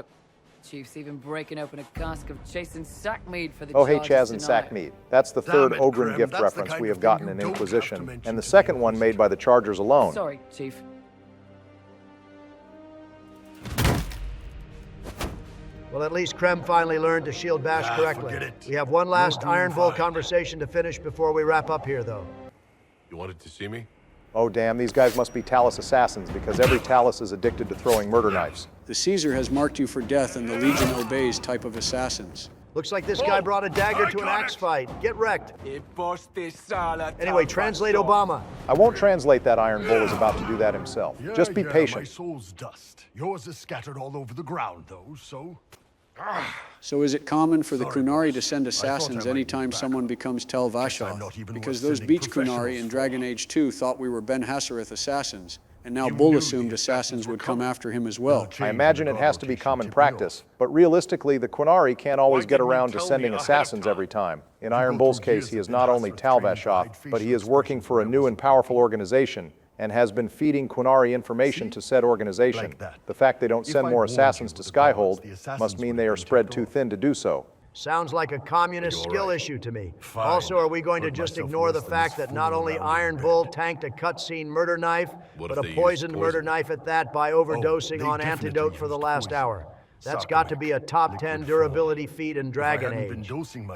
Chief's even breaking open a cask of chasing sackmead for the Oh, hey, charges Chaz and tonight. Sackmead. That's the third Ogren gift reference we have gotten in Inquisition, and the second one made by the Chargers alone. Sorry, Chief. Well, at least Krem finally learned to shield bash correctly. We have one last Iron Bull conversation to finish before we wrap up here, though. You wanted to see me? Oh, damn, these guys must be Talus assassins, because every Talus is addicted to throwing murder knives. The Caesar has marked you for death, and the Legion obeys type of assassins. Looks like this guy brought a dagger to an axe fight. Get wrecked. Anyway, translate Obama. I won't translate that. Iron Bull is about to do that himself. Just be My patient. soul's dust. Yours is scattered all over the ground, though, so... So is it common for the Qunari to send assassins anytime someone becomes Tel Vashoth? Because those Beach Qunari in Dragon Age 2 thought we were Ben Hassereth assassins, and now Bull assumed assassins would come after him as well. I imagine it has to be common practice, but realistically, the Qunari can't always get around to sending assassins every time. In Iron Bull's case, he is not only Tal Vashoth, but he is working for a new and powerful organization, and has been feeding Qunari information to said organization. The fact they don't send more assassins to Skyhold must mean they are spread too thin to do so. Sounds like a communist skill issue to me. Also, are we going to just ignore the fact that not only Iron Bull tanked a cutscene murder knife, but a poisoned murder knife at that by overdosing on antidote for the last hour? That's got to be a top 10 durability feat in Dragon Age.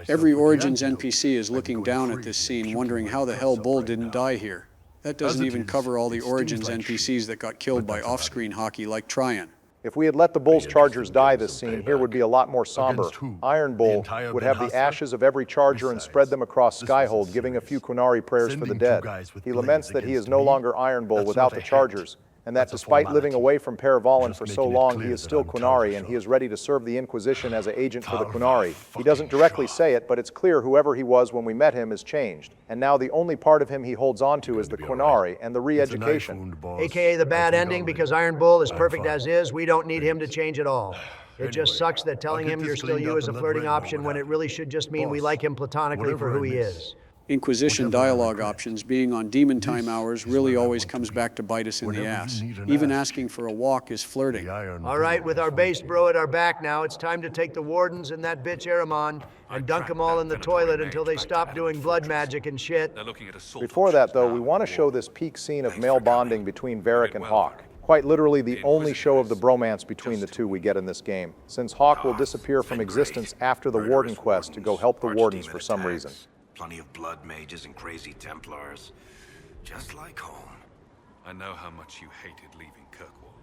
Every Origins NPC is looking down at this scene, wondering how the hell Bull didn't die here. That doesn't even cover all the Origins NPCs that got killed by off-screen hockey like Tryon. If we had let the Bull's Chargers die this scene, here would be a lot more somber. Iron Bull would have the ashes of every Charger and spread them across Skyhold, giving a few Qunari prayers for the dead. He laments that he is no longer Iron Bull without the Chargers, and that despite living away from Per Valen for so long, he is still Qunari, and he is ready to serve the Inquisition as an agent for the Qunari. He doesn't directly say it, but it's clear whoever he was when we met him has changed. And now the only part of him he holds on to is the Qunari and the re-education. AKA the bad ending, because Iron Bull is perfect as is, we don't need him to change at all. It just sucks that telling him you're still you is a flirting option when it really should just mean we like him platonically for who he is. Inquisition dialogue options being on demon time hours really always comes back to bite us in the ass. Even asking for a walk is flirting. All right, with our base bro at our back now, it's time to take the Wardens and that bitch Aramond and dunk them all in the toilet until they stop doing blood magic and shit. Before that, though, we want to show this peak scene of male bonding between Varric and Hawk. Quite literally the only show of the bromance between the two we get in this game, since Hawk will disappear from existence after the Warden quest to go help the Wardens for some reason. Plenty of blood mages and crazy Templars. Just like home. I know how much you hated leaving Kirkwall.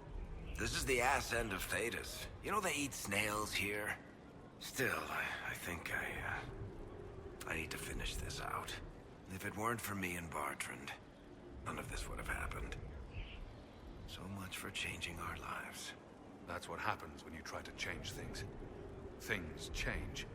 This is the ass end of Thedas. You know they eat snails here? Still, I think I need to finish this out. If it weren't for me and Bartrand, none of this would have happened. So much for changing our lives. That's what happens when you try to change things. Things change.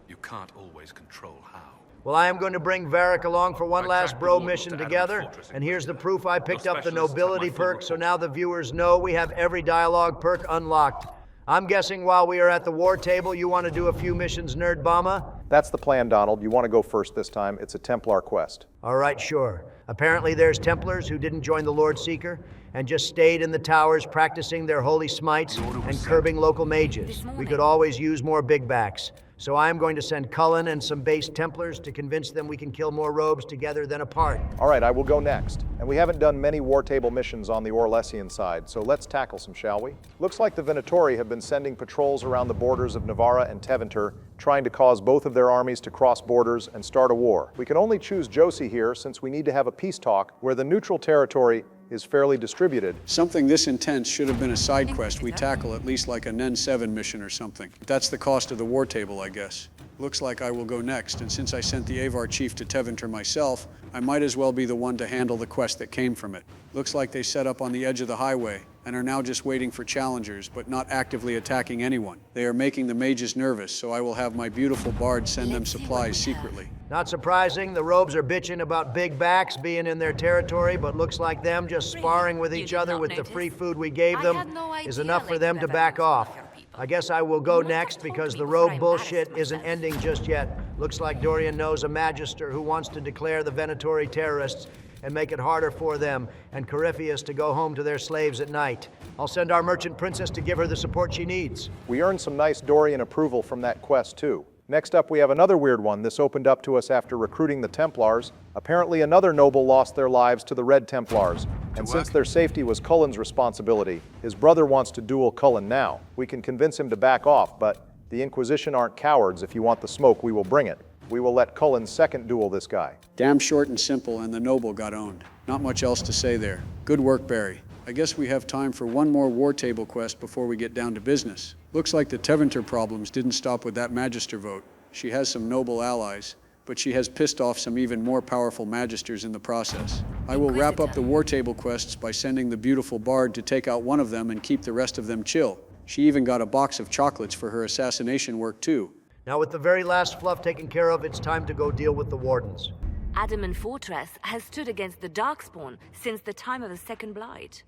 You can't always control how. Well, I am going to bring Varric along for one last bro mission together, and here's the proof I picked up the nobility perk, so now the viewers know we have every dialogue perk unlocked. I'm guessing while we are at the war table, you want to do a few missions, Nerd Bama? That's the plan, Donald. You want to go first this time. It's a Templar quest. All right, sure. Apparently there's Templars who didn't join the Lord Seeker and just stayed in the towers practicing their holy smites and curbing local mages. We could always use more big backs. So I am going to send Cullen and some base Templars to convince them we can kill more robes together than apart. All right, I will go next. And we haven't done many war table missions on the Orlesian side, so let's tackle some, shall we? Looks like the Venatori have been sending patrols around the borders of Navarra and Tevinter, trying to cause both of their armies to cross borders and start a war. We can only choose Josie here since we need to have a peace talk where the neutral territory is fairly distributed. Something this intense should have been a side quest we tackle, at least like a Nen 7 mission or something. That's the cost of the war table, I guess. Looks like I will go next, and since I sent the Avar chief to Tevinter myself, I might as well be the one to handle the quest that came from it. Looks like they set up on the edge of the highway and are now just waiting for challengers, but not actively attacking anyone. They are making the mages nervous, so I will have my beautiful bard send them supplies secretly. Not surprising, the robes are bitching about big backs being in their territory, but looks like them just sparring with each other with the free food we gave them is enough for them to back off. I guess I will go next because the robe bullshit isn't ending just yet. Looks like Dorian knows a magister who wants to declare the Venatori terrorists and make it harder for them and Corypheus to go home to their slaves at night. I'll send our merchant princess to give her the support she needs. We earned some nice Dorian approval from that quest too. Next up, we have another weird one. This opened up to us after recruiting the Templars. Apparently another noble lost their lives to the Red Templars. And since their safety was Cullen's responsibility, his brother wants to duel Cullen now. We can convince him to back off, but the Inquisition aren't cowards. If you want the smoke, we will bring it. We will let Cullen second duel this guy. Damn short and simple, and the noble got owned. Not much else to say there. Good work, Barry. I guess we have time for one more war table quest before we get down to business. Looks like the Tevinter problems didn't stop with that Magister vote. She has some noble allies, but she has pissed off some even more powerful Magisters in the process. I will wrap up the war table quests by sending the beautiful bard to take out one of them and keep the rest of them chill. She even got a box of chocolates for her assassination work too. Now with the very last fluff taken care of, it's time to go deal with the Wardens. Adamant Fortress has stood against the Darkspawn since the time of the Second Blight.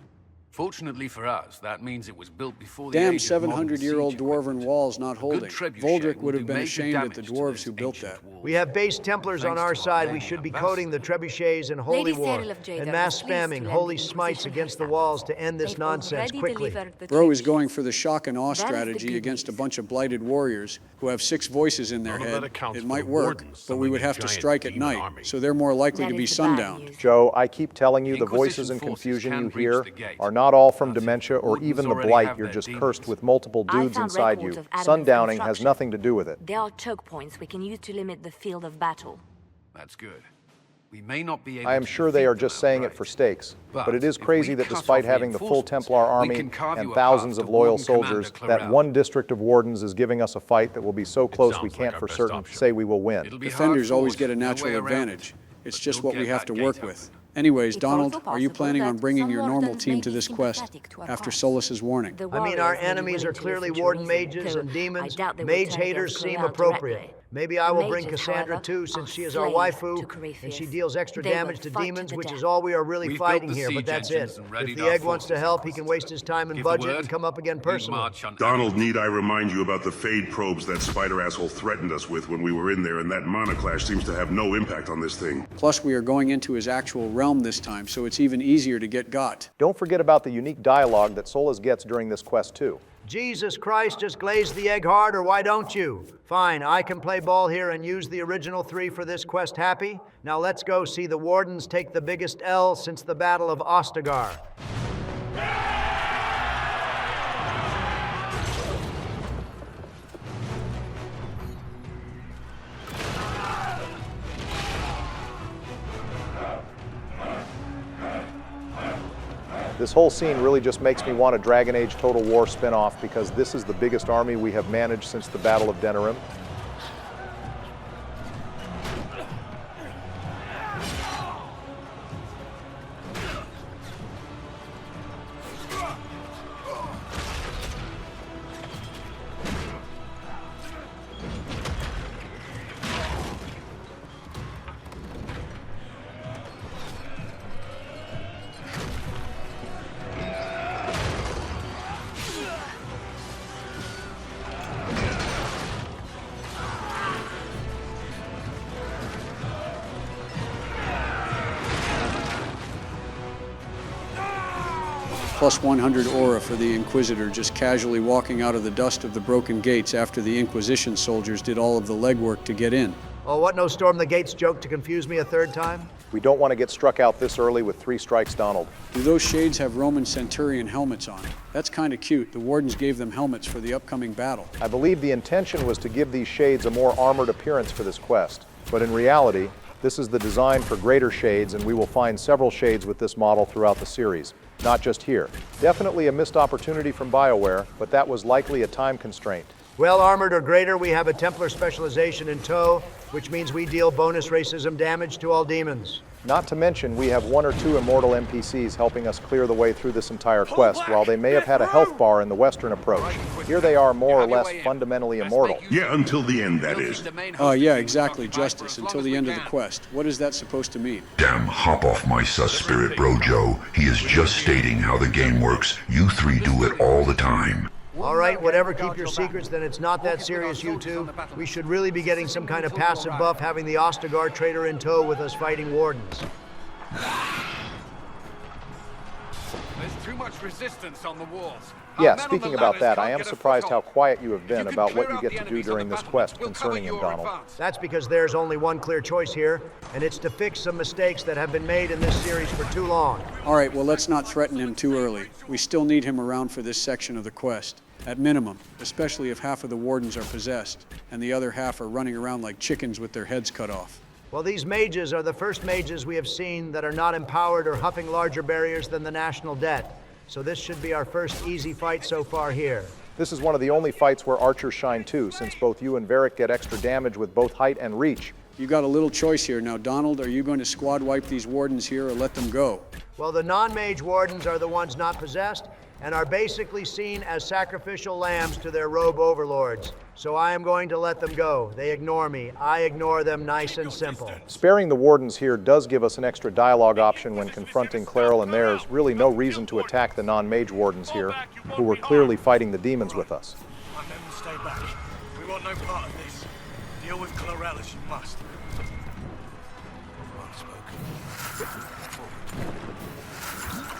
Fortunately for us, that means it was built before the Damn age of modern 700-year-old siege dwarven walls not holding. trebuchet Voldrick will would do have been major ashamed at the damage to dwarves those who built ancient that. walls. We have base Templars on our side. We should be coating the trebuchets in Holy Lady War Cyril of Jada and mass was pleased spamming to holy lend the smites Inquisition against the her walls to end this They've nonsense already quickly. delivered the Bro is trebuchet. going for the shock and awe That is the strategy good against a bunch of blighted warriors who have 6 voices in their None of that head. accounts It for might the work, Wardens but we would summoning a have to giant strike at demon night, army. so they're more likely That to be is the bad sundown. news. Joe, I keep telling you the Inquisition voices and forces confusion can you breach hear the gate. are not all from But dementia or Wardens even the already blight. have You're their just demons. cursed with multiple I dudes found inside records you. of Adamant's Sundowning has construction. nothing to do with it. There are choke points we can use to limit the field of battle. That's good. We may not be able I am to sure they defeat are them just saying it outright. for stakes, but it is if we crazy that cut despite off having the full reinforcements, Templar we army can carve and you a thousands path of to loyal Warden Commander soldiers, that Clarel. one district of Wardens is giving us a fight that will be so close we sounds can't like for our best certain option. say we will win. It'll be hard Defenders always fought, get a no natural way around advantage. it. It's But just you'll what we get have that to gate work open. with. Anyways, It's Donald, also are you possible planning on that bringing some your normal Wardens team may to be this quest sympathetic to our after cause. Solus's warning? The I mean, our warriors may be enemies willing are to clearly refute your Warden reason, mages though and I demons. doubt they will Mage turn haters against seem Clarel appropriate. directly. Maybe I The will bring mages, Cassandra however, too, since are she is our slaves to waifu, and Corypheus. she deals extra They will damage to fight to demons, the which death. is all we are really We've built fighting the here, but siege that's it. engines and If readied the our egg wants to forces. help, he can waste his time and Give the budget word, and come up again we personally. march on Donald, need I remind you about the Fade probes that spider asshole threatened us with when we were in there, and that mana clash seems to have no impact on this thing. Plus, we are going into his actual realm this time, so it's even easier to get got. Don't forget about the unique dialogue that Solus gets during this quest too. Jesus Christ, just glaze the egg hard, or why don't you? Fine, I can play ball here and use the original 3 for this quest. Happy? Now let's go see the Wardens take the biggest L since the Battle of Ostagar. This whole scene really just makes me want a Dragon Age Total War spin-off because this is the biggest army we have managed since the Battle of Denerim. plus 100 aura for the Inquisitor just casually walking out of the dust of the broken gates after the Inquisition soldiers did all of the legwork to get in. Oh, what no storm the gates joke to confuse me a third time? We don't want to get struck out this early with 3 strikes, Donald. Do those shades have Roman Centurion helmets on? That's kind of cute. The Wardens gave them helmets for the upcoming battle. I believe the intention was to give these shades a more armored appearance for this quest, but in reality, this is the design for greater shades, and we will find several shades with this model throughout the series, not just here. Definitely a missed opportunity from BioWare, but that was likely a time constraint. Well armored or greater, we have a Templar specialization in tow, which means we deal bonus racism damage to all demons. Not to mention, we have 1 or 2 immortal NPCs helping us clear the way through this entire quest, while they may have had a health bar in the Western approach. Here they are more or less fundamentally immortal. Yeah, until the end, that is. Yeah, exactly, Justice, until the end of the quest. What is that supposed to mean? Damn, hop off my sus spirit, bro Joe. He is just stating how the game works. You 3 do it all the time. All right, whatever, keep your secrets, then it's not that serious, you two. We should really be getting some kind of passive buff having the Ostagar traitor in tow with us fighting Wardens. There's too much resistance on the walls. Yeah, speaking about that, I am surprised how quiet you have been about what you get to do during this quest concerning him, Donald. That's because there's only one clear choice here, and it's to fix some mistakes that have been made in this series for too long. All right, well, let's not threaten him too early. We still need him around for this section of the quest. At minimum, especially if half of the Wardens are possessed, and the other half are running around like chickens with their heads cut off. Well, these mages are the first mages we have seen that are not empowered or huffing larger barriers than the national debt. So this should be our first easy fight so far here. This is one of the only fights where archers shine too, since both you and Varric get extra damage with both height and reach. You got a little choice here. Now, Donald, are you going to squad wipe these Wardens here or let them go? Well, the non-mage Wardens are the ones not possessed and are basically seen as sacrificial lambs to their robe overlords. So I am going to let them go. They ignore me. I ignore them, nice and simple. Sparing the Wardens here does give us an extra dialogue option when confronting Clairol, and there is really no reason to attack the non-mage Wardens here, who were clearly fighting the demons with us. My men will stay back. We want no part of this. Deal with Clairol as you must.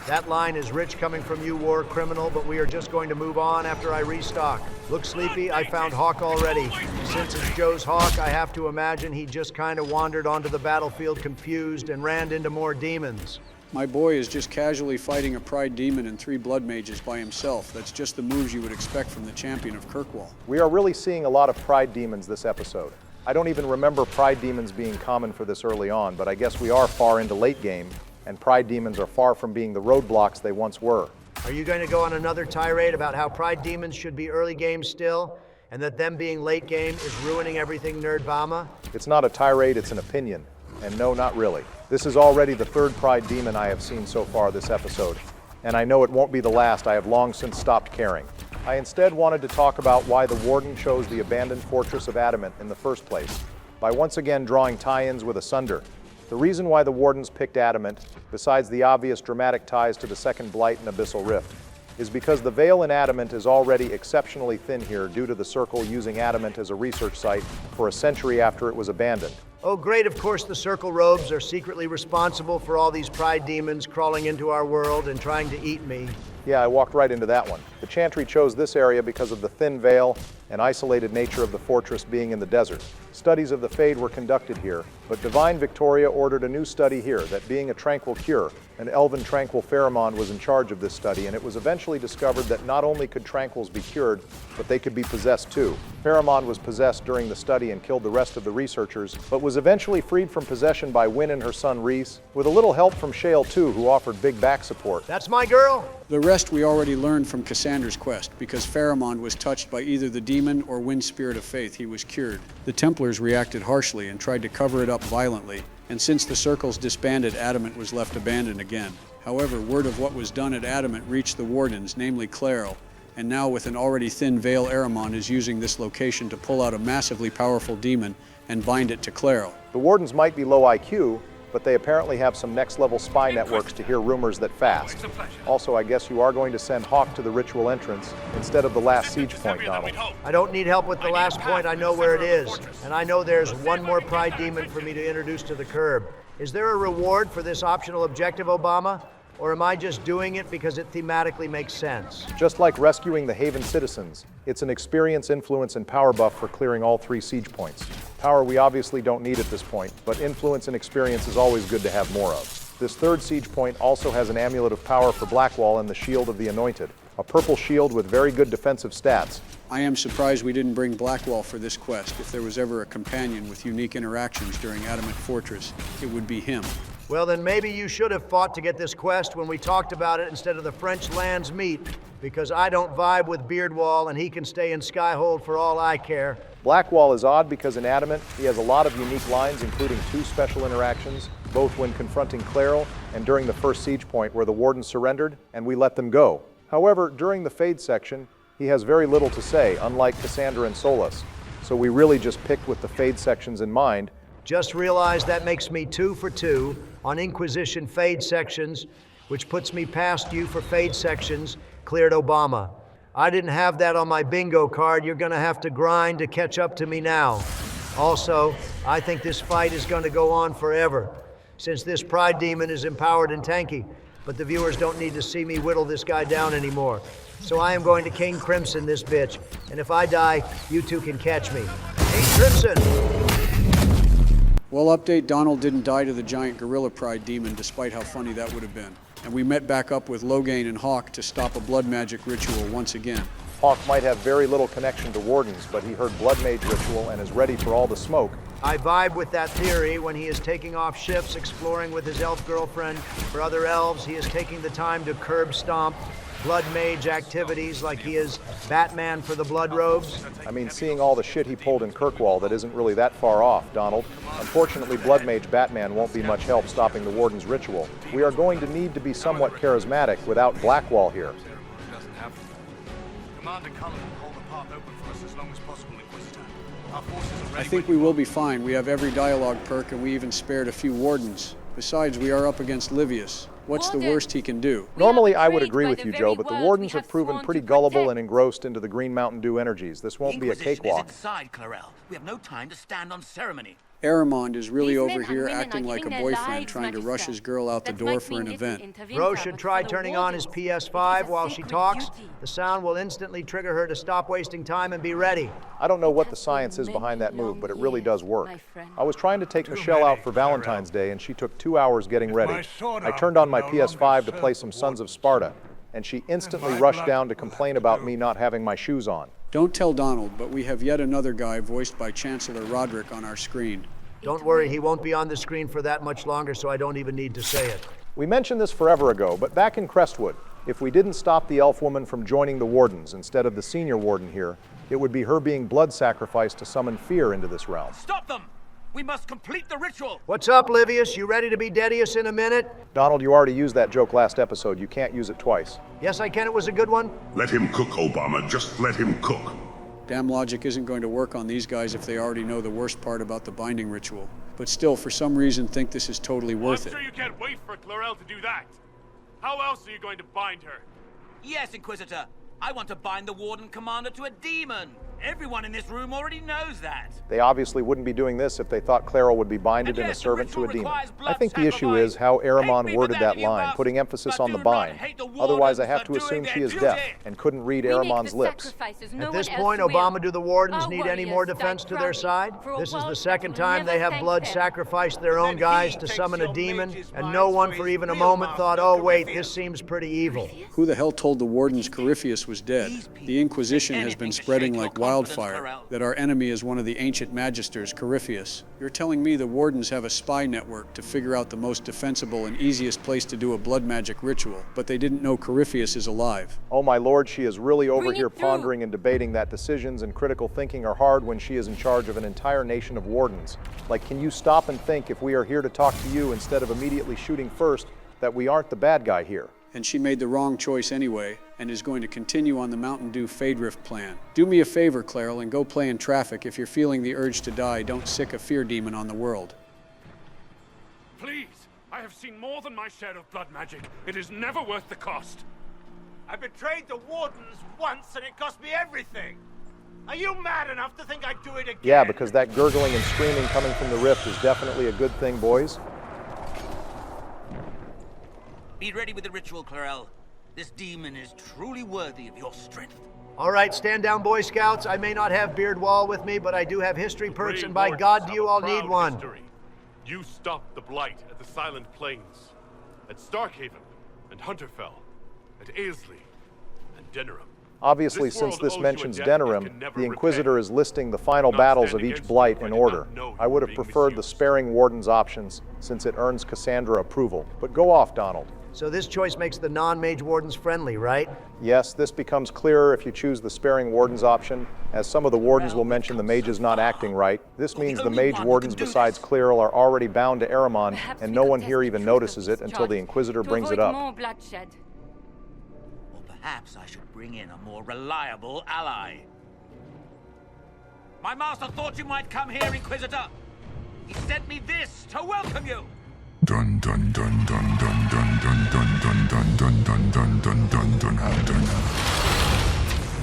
That line is rich coming from you, war criminal, but we are just going to move on after I restock. Look sleepy, I found Hawk already. Since it's Joe's Hawk, I have to imagine he just kind of wandered onto the battlefield confused and ran into more demons. My boy is just casually fighting a Pride Demon and 3 Blood Mages by himself. That's just the moves you would expect from the champion of Kirkwall. We are really seeing a lot of Pride Demons this episode. I don't even remember Pride Demons being common for this early on, but I guess we are far into late game, and Pride Demons are far from being the roadblocks they once were. Are you going to go on another tirade about how Pride Demons should be early game still, and that them being late game is ruining everything Nerdbama? It's not a tirade, it's an opinion. And no, not really. This is already the 3rd Pride Demon I have seen so far this episode, and I know it won't be the last. I have long since stopped caring. I instead wanted to talk about why the Warden chose the abandoned Fortress of Adamant in the first place, by once again drawing tie-ins with Asunder. The reason why the Wardens picked Adamant, besides the obvious dramatic ties to the Second Blight and Abyssal Rift, is because the Veil in Adamant is already exceptionally thin here due to the Circle using Adamant as a research site for a century after it was abandoned. Oh great, of course the Circle robes are secretly responsible for all these Pride Demons crawling into our world and trying to eat me. Yeah, I walked right into that one. The Chantry chose this area because of the thin veil and isolated nature of the fortress being in the desert. Studies of the Fade were conducted here, but Divine Victoria ordered a new study here, that being a tranquil cure. An elven tranquil Pharamond was in charge of this study, and it was eventually discovered that not only could tranquils be cured, but they could be possessed too. Pharamond was possessed during the study and killed the rest of the researchers, but was eventually freed from possession by Wynn and her son Reese, with a little help from Shale too, who offered big back support. That's my girl! The rest we already learned from Cassandra's quest, because Pharamond was touched by either the demon or Wynn's spirit of faith, he was cured. The Templars reacted harshly and tried to cover it up violently, and since the Circles disbanded, Adamant was left abandoned again. However, word of what was done at Adamant reached the Wardens, namely Clairol, and now with an already thin veil, Ahriman is using this location to pull out a massively powerful demon and bind it to Clairol. The Wardens might be low IQ, but they apparently have some next-level spy networks to hear rumors that fast. Also, I guess you are going to send Hawk to the ritual entrance instead of the last siege point, Donald. I don't need help with the last point. I know where it is. And I know there's one more Pride Demon for me to introduce to the curb. Is there a reward for this optional objective, Obama? or am I just doing it because it thematically makes sense? Just like rescuing the Haven citizens, it's an experience, influence, and power buff for clearing all 3 siege points. Power we obviously don't need at this point, but influence and experience is always good to have more of. This 3rd siege point also has an amulet of power for Blackwall and the Shield of the Anointed, a purple shield with very good defensive stats. I am surprised we didn't bring Blackwall for this quest. If there was ever a companion with unique interactions during Adamant Fortress, it would be him. Well, then maybe you should have fought to get this quest when we talked about it instead of the French lands meet, because I don't vibe with Beardwall and he can stay in Skyhold for all I care. Blackwall is odd because in Adamant, he has a lot of unique lines, including 2 special interactions, both when confronting Clairol and during the 1st siege point where the Warden surrendered and we let them go. However, during the Fade section, he has very little to say, unlike Cassandra and Solus. So we really just picked with the Fade sections in mind. Just realized that makes me 2 for 2 on Inquisition Fade sections, which puts me past you for Fade sections, cleared Obama. I didn't have that on my bingo card. You're gonna have to grind to catch up to me now. Also, I think this fight is gonna go on forever, since this Pride Demon is empowered and tanky, but the viewers don't need to see me whittle this guy down anymore. So I am going to King Crimson this bitch, and if I die, you 2 can catch me. King Crimson! Well, update, Donald didn't die to the giant Gorilla Pride Demon, despite how funny that would have been. And we met back up with Loghain and Hawk to stop a blood magic ritual once again. Hawk might have very little connection to Wardens, but he heard Blood Mage ritual and is ready for all the smoke. I vibe with that theory. When he is taking off shifts, exploring with his elf girlfriend for other elves, he is taking the time to curb stomp Blood Mage activities like he is Batman for the Blood Robes. I mean, seeing all the shit he pulled in Kirkwall, that isn't really that far off, Donald. Unfortunately, Blood Mage Batman won't be much help stopping the Warden's ritual. We are going to need to be somewhat charismatic without Blackwall here. Commander Cullen will hold the path open for us as long as possible, Inquisitor. Our forces are ready. I think we will be fine. We have every dialogue perk, and we even spared a few Wardens. Besides, we are up against Livius. What's the worst he can do? Normally, I would agree with you, Joe, but the Wardens have proven pretty gullible and engrossed into the Green Mountain Dew energies. This won't be a cakewalk. Is inside, Clarel. We have no time to stand on ceremony. Aramond is really over here acting like a boyfriend trying to rush his girl out the door for an event. Rose should try turning on his PS5 while she talks. The sound will instantly trigger her to stop wasting time and be ready. I don't know what the science is behind that move, but it really does work. I was trying to take Michelle out for Valentine's Day, and she took 2 hours getting ready. I turned on my PS5 to play some Sons of Sparta, and she instantly rushed down to complain about me not having my shoes on. Don't tell Donald, but we have yet another guy voiced by Chancellor Roderick on our screen. Don't worry, he won't be on the screen for that much longer, so I don't even need to say it. We mentioned this forever ago, but back in Crestwood, if we didn't stop the elf woman from joining the Wardens instead of the senior Warden here, it would be her being blood sacrificed to summon fear into this realm. Stop them! We must complete the ritual! What's up, Livius? You ready to be Dedius in a minute? Donald, you already used that joke last episode. You can't use it twice. Yes, I can. It was a good one. Let him cook, Obama. Just let him cook. Damn logic isn't going to work on these guys if they already know the worst part about the binding ritual. But still, for some reason, think this is totally worth it. I'm sure you can't wait for Clarel to do that. How else are you going to bind her? Yes, Inquisitor. I want to bind the Warden Commander to a demon. Everyone in this room already knows that. They obviously wouldn't be doing this if they thought Clairol would be binded and a servant to a demon. I think the issue is how Aramond worded that line, putting emphasis on the bind. Otherwise, I have to assume she is deaf and couldn't read Aramond's lips. At this point, Obama, do the Wardens need any more defense to their side? This is the second time they have blood sacrificed their own guys to summon a demon, and no one for even a moment thought, oh wait, this seems pretty evil. Who the hell told the Wardens Corypheus was dead? The Inquisition has been spreading like wildfire that our enemy is one of the ancient magisters, Corypheus. You're telling me the Wardens have a spy network to figure out the most defensible and easiest place to do a blood magic ritual, but they didn't know Corypheus is alive. Oh my lord, she is really over here pondering and debating that decisions and critical thinking are hard when she is in charge of an entire nation of Wardens. Like, can you stop and think, if we are here to talk to you instead of immediately shooting first, that we aren't the bad guy here? And she made the wrong choice anyway, and is going to continue on the Mountain Dew Fade Rift plan. Do me a favor, Clarel, and go play in traffic. If you're feeling the urge to die, don't sick a fear demon on the world. Please, I have seen more than my share of blood magic. It is never worth the cost. I betrayed the Wardens once, and it cost me everything. Are you mad enough to think I'd do it again? Yeah, because that gurgling and screaming coming from the rift is definitely a good thing, boys. Be ready with the ritual, Clarel. This demon is truly worthy of your strength. All right, stand down, Boy Scouts. I may not have Beard Wall with me, but I do have history perks, and by God, do you all need one. History. You stopped the Blight at the Silent Plains, at Starkhaven, and Hunterfell, at Aesley, and Denerim. Obviously, since this mentions Denerim, the Inquisitor is listing the final battles of each Blight in order. I would have preferred the Sparing Wardens options, since it earns Cassandra approval. But go off, Donald. So this choice makes the non-mage wardens friendly, right? Yes, this becomes clearer if you choose the Sparing Wardens option, as some of the wardens will mention the mages not acting right. This means the mage wardens besides Clearl are already bound to Eramon, and no one here even notices it until the Inquisitor brings it up. Or perhaps I should bring in a more reliable ally. My master thought you might come here, Inquisitor. He sent me this to welcome you. Dun dun dun dun dun dun dun dun dun dun dun dun dun dun dun dun dun.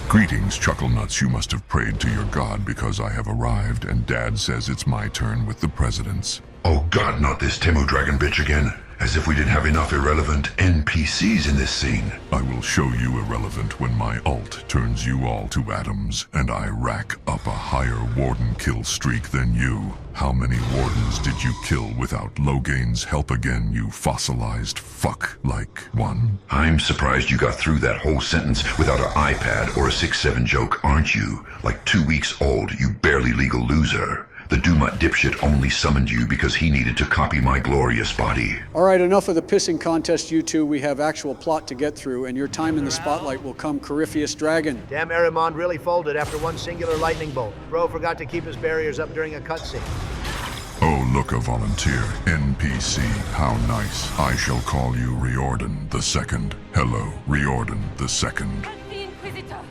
Greetings, Chucklenuts. You must have prayed to your god because I have arrived, and Dad says it's my turn with the presidents. Oh god, not this Temu Dragon bitch again. As if we didn't have enough irrelevant NPCs in this scene. I will show you irrelevant when my ult turns you all to atoms, and I rack up a higher warden kill streak than you. How many wardens did you kill without Loghain's help again, you fossilized fuck? Like one? I'm surprised you got through that whole sentence without an iPad or a 6-7 joke, aren't you? Like 2 weeks old, you barely legal loser. The Dumat dipshit only summoned you because he needed to copy my glorious body. All right, enough of the pissing contest, you two. We have actual plot to get through, and your time in the spotlight will come, Corypheus Dragon. Damn, Eramon really folded after one singular lightning bolt. Bro forgot to keep his barriers up during a cutscene. Oh, look, a volunteer. NPC, how nice. I shall call you Riordan the Second. Hello, Riordan the Second. The Inquisitor.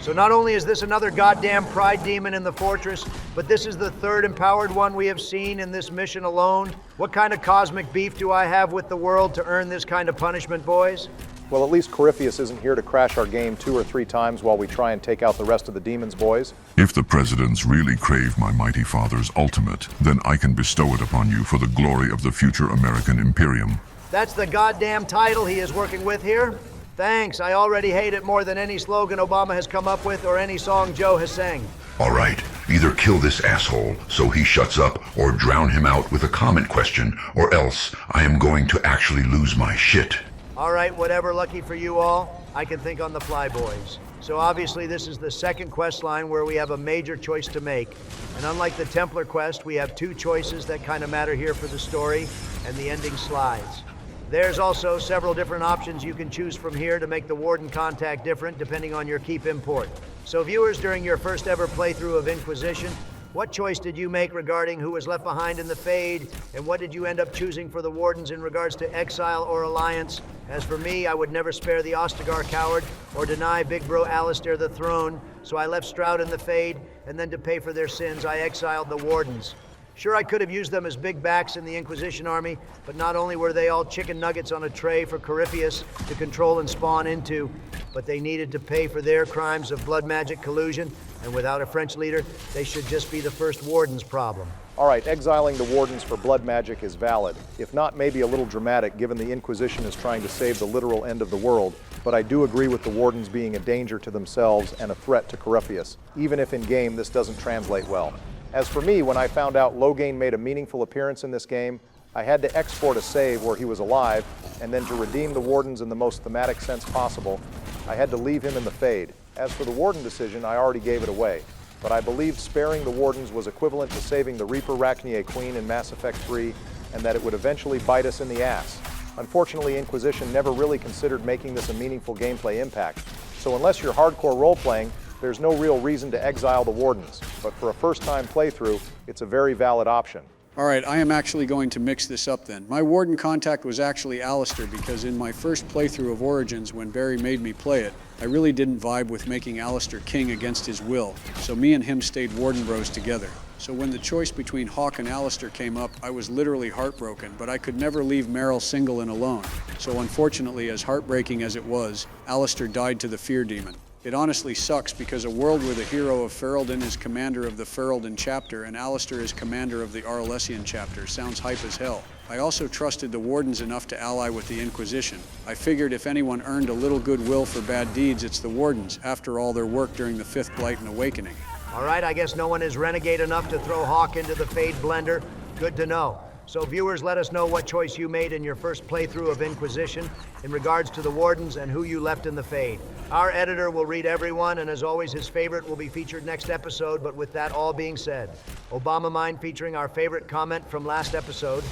So not only is this another goddamn pride demon in the fortress, but this is the third empowered one we have seen in this mission alone. What kind of cosmic beef do I have with the world to earn this kind of punishment, boys? Well, at least Corypheus isn't here to crash our game 2 or 3 times while we try and take out the rest of the demons, boys. If the presidents really crave my mighty father's ultimate, then I can bestow it upon you for the glory of the future American Imperium. That's the goddamn title he is working with here? Thanks, I already hate it more than any slogan Obama has come up with or any song Joe has sang. All right, either kill this asshole so he shuts up, or drown him out with a comment question, or else I am going to actually lose my shit. All right, whatever, lucky for you all. I can think on the fly, boys. So obviously this is the second quest line where we have a major choice to make. And unlike the Templar quest, we have 2 choices that kind of matter here for the story, and the ending slides. There's also several different options you can choose from here to make the Warden contact different depending on your keep import. So viewers, during your first ever playthrough of Inquisition, what choice did you make regarding who was left behind in the Fade, and what did you end up choosing for the Wardens in regards to exile or alliance? As for me, I would never spare the Ostagar coward or deny Big Bro Alistair the throne, so I left Stroud in the Fade, and then to pay for their sins, I exiled the Wardens. Sure, I could have used them as big backs in the Inquisition army, but not only were they all chicken nuggets on a tray for Corypheus to control and spawn into, but they needed to pay for their crimes of blood magic collusion, and without a French leader, they should just be the first Warden's problem. All right, exiling the Wardens for blood magic is valid, if not maybe a little dramatic given the Inquisition is trying to save the literal end of the world, but I do agree with the Wardens being a danger to themselves and a threat to Corypheus, even if in-game this doesn't translate well. As for me, when I found out Loghain made a meaningful appearance in this game, I had to export a save where he was alive, and then to redeem the Wardens in the most thematic sense possible, I had to leave him in the Fade. As for the Warden decision, I already gave it away, but I believed sparing the Wardens was equivalent to saving the Reaper Rachnier Queen in Mass Effect 3, and that it would eventually bite us in the ass. Unfortunately, Inquisition never really considered making this a meaningful gameplay impact, so unless you're hardcore role-playing, there's no real reason to exile the Wardens, but for a first-time playthrough, it's a very valid option. All right, I am actually going to mix this up then. My Warden contact was actually Alistair because in my first playthrough of Origins, when Barry made me play it, I really didn't vibe with making Alistair king against his will, so me and him stayed Warden Bros together. So when the choice between Hawk and Alistair came up, I was literally heartbroken, but I could never leave Meryl single and alone. So unfortunately, as heartbreaking as it was, Alistair died to the Fear Demon. It honestly sucks because a world where the hero of Ferelden is commander of the Ferelden chapter and Alistair is commander of the Arlesian chapter sounds hype as hell. I also trusted the Wardens enough to ally with the Inquisition. I figured if anyone earned a little goodwill for bad deeds, it's the Wardens, after all their work during the Fifth Blight and Awakening. All right, I guess no one is renegade enough to throw Hawk into the Fade blender. Good to know. So viewers, let us know what choice you made in your first playthrough of Inquisition in regards to the Wardens and who you left in the Fade. Our editor will read everyone, and as always, his favorite will be featured next episode. But with that all being said, Obama Mind featuring our favorite comment from last episode.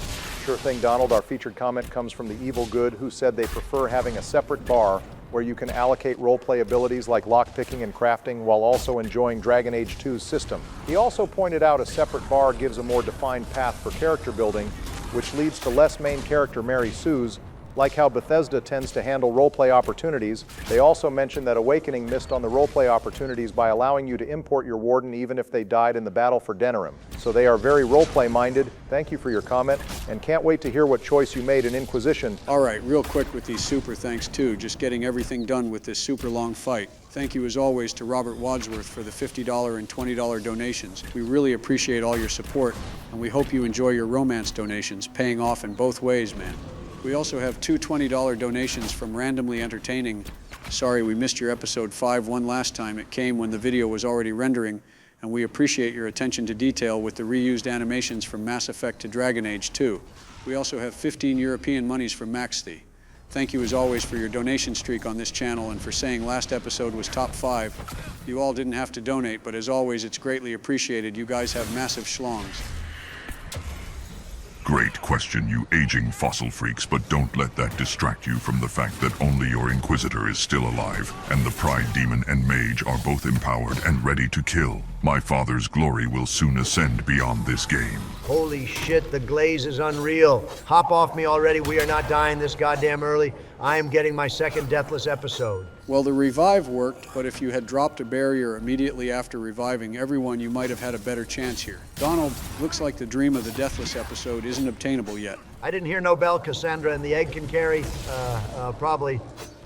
Sure thing, Donald. Our featured comment comes from the Evil Good, who said they prefer having a separate bar where you can allocate roleplay abilities like lockpicking and crafting while also enjoying Dragon Age 2's system. He also pointed out a separate bar gives a more defined path for character building, which leads to less main character Mary Sue's. Like how Bethesda tends to handle roleplay opportunities, they also mentioned that Awakening missed on the roleplay opportunities by allowing you to import your Warden even if they died in the battle for Denerim. So they are very roleplay minded. Thank you for your comment, and can't wait to hear what choice you made in Inquisition. Alright, real quick with these super thanks too, just getting everything done with this super long fight. Thank you as always to Robert Wadsworth for the $50 and $20 donations. We really appreciate all your support, and we hope you enjoy your romance donations, paying off in both ways, man. We also have two $20 donations from Randomly Entertaining. Sorry we missed your episode 5 one last time. It came when the video was already rendering, and we appreciate your attention to detail with the reused animations from Mass Effect to Dragon Age 2. We also have 15 European monies from Maxthie. Thank you as always for your donation streak on this channel and for saying last episode was top 5. You all didn't have to donate, but as always, it's greatly appreciated. You guys have massive schlongs. Great question, you aging fossil freaks, but don't let that distract you from the fact that only your Inquisitor is still alive, and the Pride Demon and Mage are both empowered and ready to kill. My father's glory will soon ascend beyond this game. Holy shit, the glaze is unreal. Hop off me already, we are not dying this goddamn early. I am getting my second Deathless episode. Well, the revive worked, but if you had dropped a barrier immediately after reviving everyone, you might have had a better chance here. Donald, looks like the dream of the Deathless episode isn't obtainable yet. I didn't hear no bell, Cassandra, and the egg can carry, probably.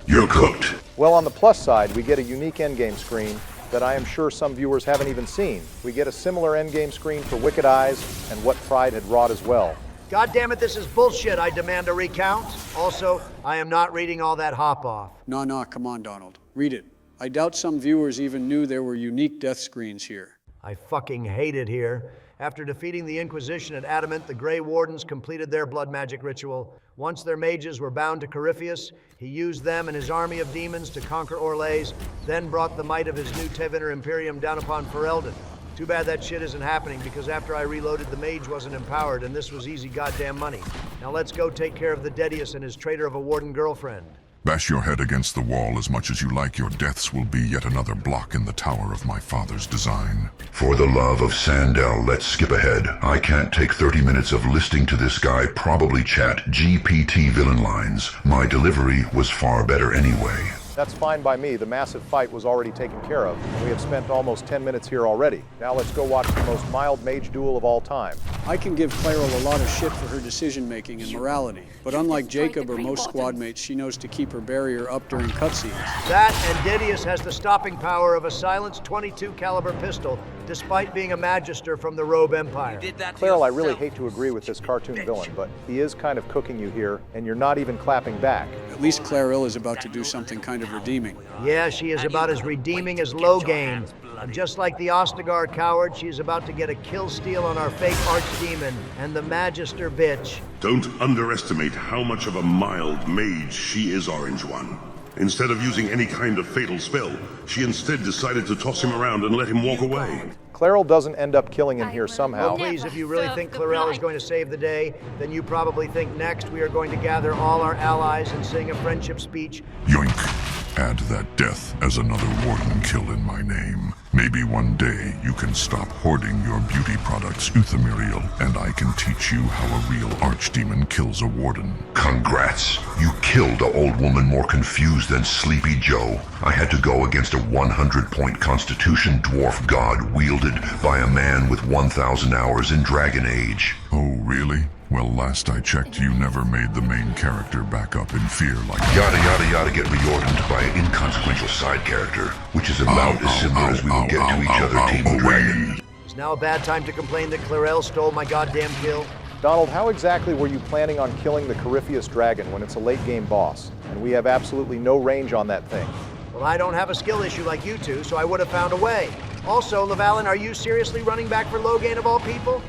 You're cooked. Well, on the plus side, we get a unique endgame screen that I am sure some viewers haven't even seen. We get a similar endgame screen for Wicked Eyes and what Pride had wrought as well. God damn it, this is bullshit. I demand a recount. Also, I am not reading all that hop off. Nah, come on, Donald. Read it. I doubt some viewers even knew there were unique death screens here. I fucking hate it here. After defeating the Inquisition at Adamant, the Grey Wardens completed their blood magic ritual. Once their mages were bound to Corypheus, he used them and his army of demons to conquer Orlais, then brought the might of his new Tevinter Imperium down upon Ferelden. Too bad that shit isn't happening, because after I reloaded, the mage wasn't empowered, and this was easy goddamn money. Now let's go take care of the Dedius and his traitor of a warden girlfriend. Bash your head against the wall as much as you like. Your deaths will be yet another block in the tower of my father's design. For the love of Sandel, let's skip ahead. I can't take 30 minutes of listening to this guy probably chat GPT villain lines. My delivery was far better anyway. That's fine by me. The massive fight was already taken care of. We have spent almost 10 minutes here already. Now let's go watch the most mild mage duel of all time. I can give Clairol a lot of shit for her decision-making and morality, but unlike Jacob or most squad mates, she knows to keep her barrier up during cutscenes. That and Dedius has the stopping power of a silenced .22 caliber pistol, despite being a magister from the Robe Empire. Clairol, I really hate to agree with this cartoon villain, but he is kind of cooking you here, and you're not even clapping back. At least Clairol is about to do something kind of redeeming. Yeah, she is about as redeeming as Loghain. And just like the Ostagar coward, she is about to get a kill steal on our fake archdemon and the Magister bitch. Don't underestimate how much of a mild mage she is, Orange One. Instead of using any kind of fatal spell, she instead decided to toss him around and let him walk away. Clairol doesn't end up killing him here somehow. Well, please, if you really think Clarel is going to save the day, then you probably think next we are going to gather all our allies and sing a friendship speech. Yoink. Add that death as another warden kill in my name. Maybe one day you can stop hoarding your beauty products, Uthemiriel, and I can teach you how a real archdemon kills a warden. Congrats. You killed the old woman more confused than Sleepy Joe. I had to go against a 100-point constitution dwarf god wielded by a man with 1,000 hours in Dragon Age. Oh, really? Well, last I checked, you never made the main character back up in fear like yada yada yada get reordered by an inconsequential side character, which is about as similar as we will get to each other, Team Dragon. Is now a bad time to complain that Clarel stole my goddamn kill? Donald, how exactly were you planning on killing the Corypheus dragon when it's a late-game boss, and we have absolutely no range on that thing? Well, I don't have a skill issue like you two, so I would have found a way. Also, Lavalin, are you seriously running back for Logain of all people?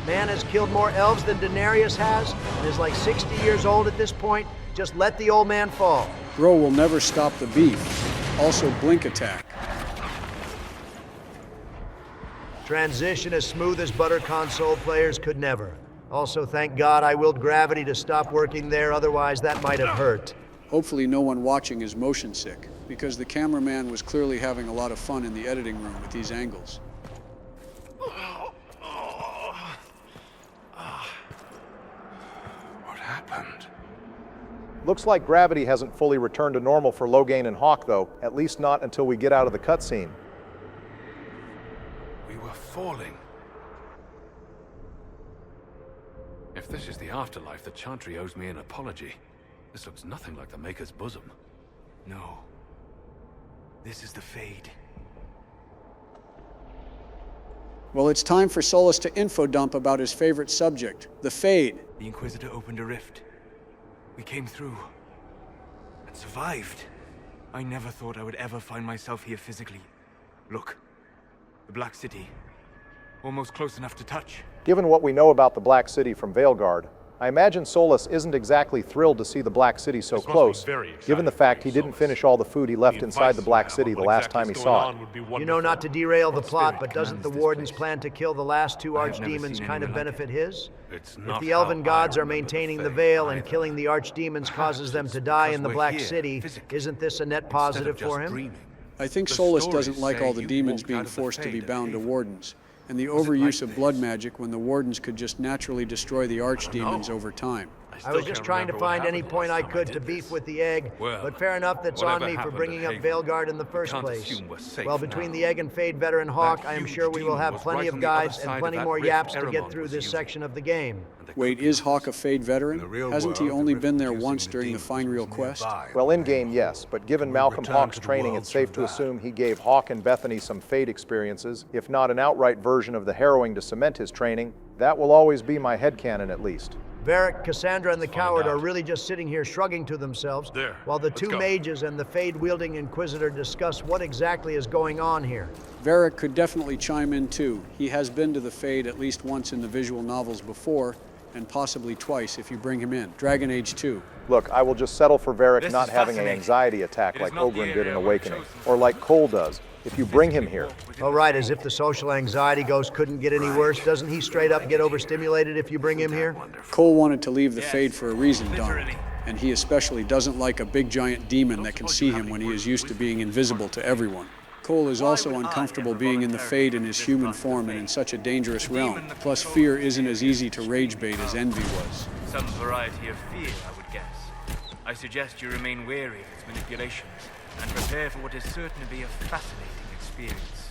Man has killed more elves than Daenerys has, and is like 60 years old at this point. Just let the old man fall. Bro will never stop the beef. Also, blink attack. Transition as smooth as butter console players could never. Also, thank God I willed gravity to stop working there, otherwise that might have hurt. Hopefully no one watching is motion sick, because the cameraman was clearly having a lot of fun in the editing room with these angles. What happened? Looks like gravity hasn't fully returned to normal for Logain and Hawk, though, at least not until we get out of the cutscene. We were falling. If this is the afterlife, the Chantry owes me an apology. This looks nothing like the Maker's bosom. No. This is the Fade. Well, it's time for Solas to info-dump about his favorite subject, the Fade. The Inquisitor opened a rift. We came through. And survived. I never thought I would ever find myself here physically. Look. The Black City. Almost close enough to touch. Given what we know about the Black City from Veilguard, I imagine Solas isn't exactly thrilled to see the Black City so close, given the fact he didn't finish all the food he left inside the Black City the last time he saw it. You know, not to derail the plot, but doesn't the Warden's plan to kill the last two archdemons kind of benefit his? If the Elven gods are maintaining the Veil and killing the archdemons causes them to die in the Black City, isn't this a net positive for him? I think Solas doesn't like all the demons being forced to be bound to Wardens, and the overuse of blood magic when the Wardens could just naturally destroy the archdemons over time. I was just trying to find any point I could to beef with the egg, but fair enough that's on me for bringing up Veilguard in the first place. Well, between the egg and Fade veteran Hawk, I am sure we will have plenty of guides and plenty more yaps to get through this section of the game. Wait, is Hawk a Fade veteran? Hasn't he only been there once during the Fine Reel quest? Well, in-game, yes, but given Malcolm Hawk's training, it's safe to assume he gave Hawk and Bethany some Fade experiences, if not an outright version of the harrowing to cement his training. That will always be my headcanon, at least. Varric, Cassandra, and the Coward are really just sitting here shrugging to themselves, while the two mages and the Fade-wielding Inquisitor discuss what exactly is going on here. Varric could definitely chime in too. He has been to the Fade at least once in the visual novels before, and possibly twice if you bring him in. Dragon Age 2. Look, I will just settle for Varric not having an anxiety attack like Ogren did in Awakening, or like Cole does, if you bring him here. Oh, right, as if the social anxiety ghost couldn't get any worse. Doesn't he straight up get overstimulated if you bring him here? Cole wanted to leave the Fade for a reason, Donald. And he especially doesn't like a big giant demon that can see him when he is used to being invisible to everyone. Cole is also uncomfortable being in the Fade in his human form and in such a dangerous realm. Plus, fear isn't as easy to rage bait as envy was. Some variety of fear, I would guess. I suggest you remain wary of its manipulations and prepare for what is certain to be a fascinating experience.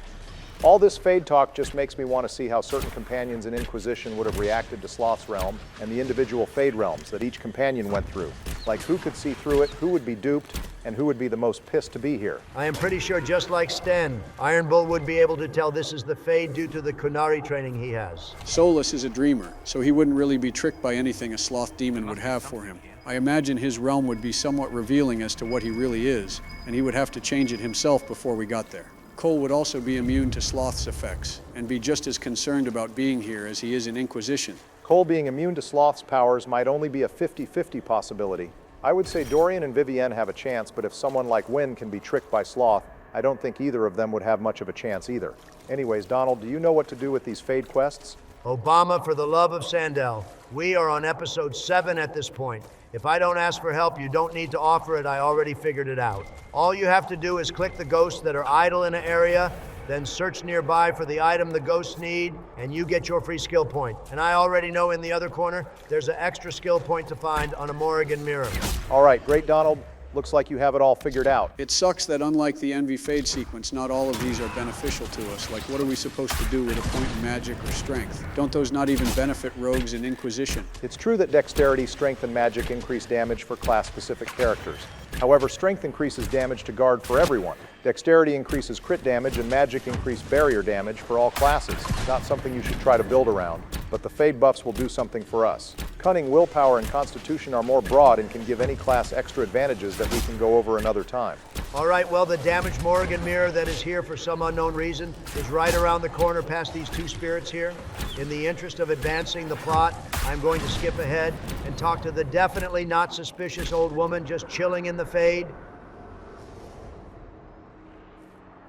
All this Fade talk just makes me want to see how certain companions in Inquisition would have reacted to Sloth's realm and the individual Fade realms that each companion went through. Like who could see through it, who would be duped, and who would be the most pissed to be here. I am pretty sure, just like Sten, Iron Bull would be able to tell this is the Fade due to the Kunari training he has. Solas is a dreamer, so he wouldn't really be tricked by anything a Sloth demon would have for him. I imagine his realm would be somewhat revealing as to what he really is, and he would have to change it himself before we got there. Cole would also be immune to Sloth's effects, and be just as concerned about being here as he is in Inquisition. Cole being immune to Sloth's powers might only be a 50-50 possibility. I would say Dorian and Vivienne have a chance, but if someone like Wynn can be tricked by Sloth, I don't think either of them would have much of a chance either. Anyways, Donald, do you know what to do with these Fade quests? Obama, for the love of Sandel, we are on episode 7 at this point. If I don't ask for help, you don't need to offer it. I already figured it out. All you have to do is click the ghosts that are idle in an area, then search nearby for the item the ghosts need, and you get your free skill point. And I already know in the other corner, there's an extra skill point to find on a Morrigan mirror. All right, great, Donald. Looks like you have it all figured out. It sucks that unlike the Envy Fade sequence, not all of these are beneficial to us. Like, what are we supposed to do with a point in magic or strength? Don't those not even benefit rogues in Inquisition? It's true that dexterity, strength, and magic increase damage for class-specific characters. However, strength increases damage to guard for everyone. Dexterity increases crit damage, and magic increase barrier damage for all classes. Not something you should try to build around, but the Fade buffs will do something for us. Cunning, willpower, and constitution are more broad and can give any class extra advantages that we can go over another time. All right, well, the damaged Morrigan mirror that is here for some unknown reason is right around the corner past these two spirits here. In the interest of advancing the plot, I'm going to skip ahead and talk to the definitely not suspicious old woman just chilling in the Fade.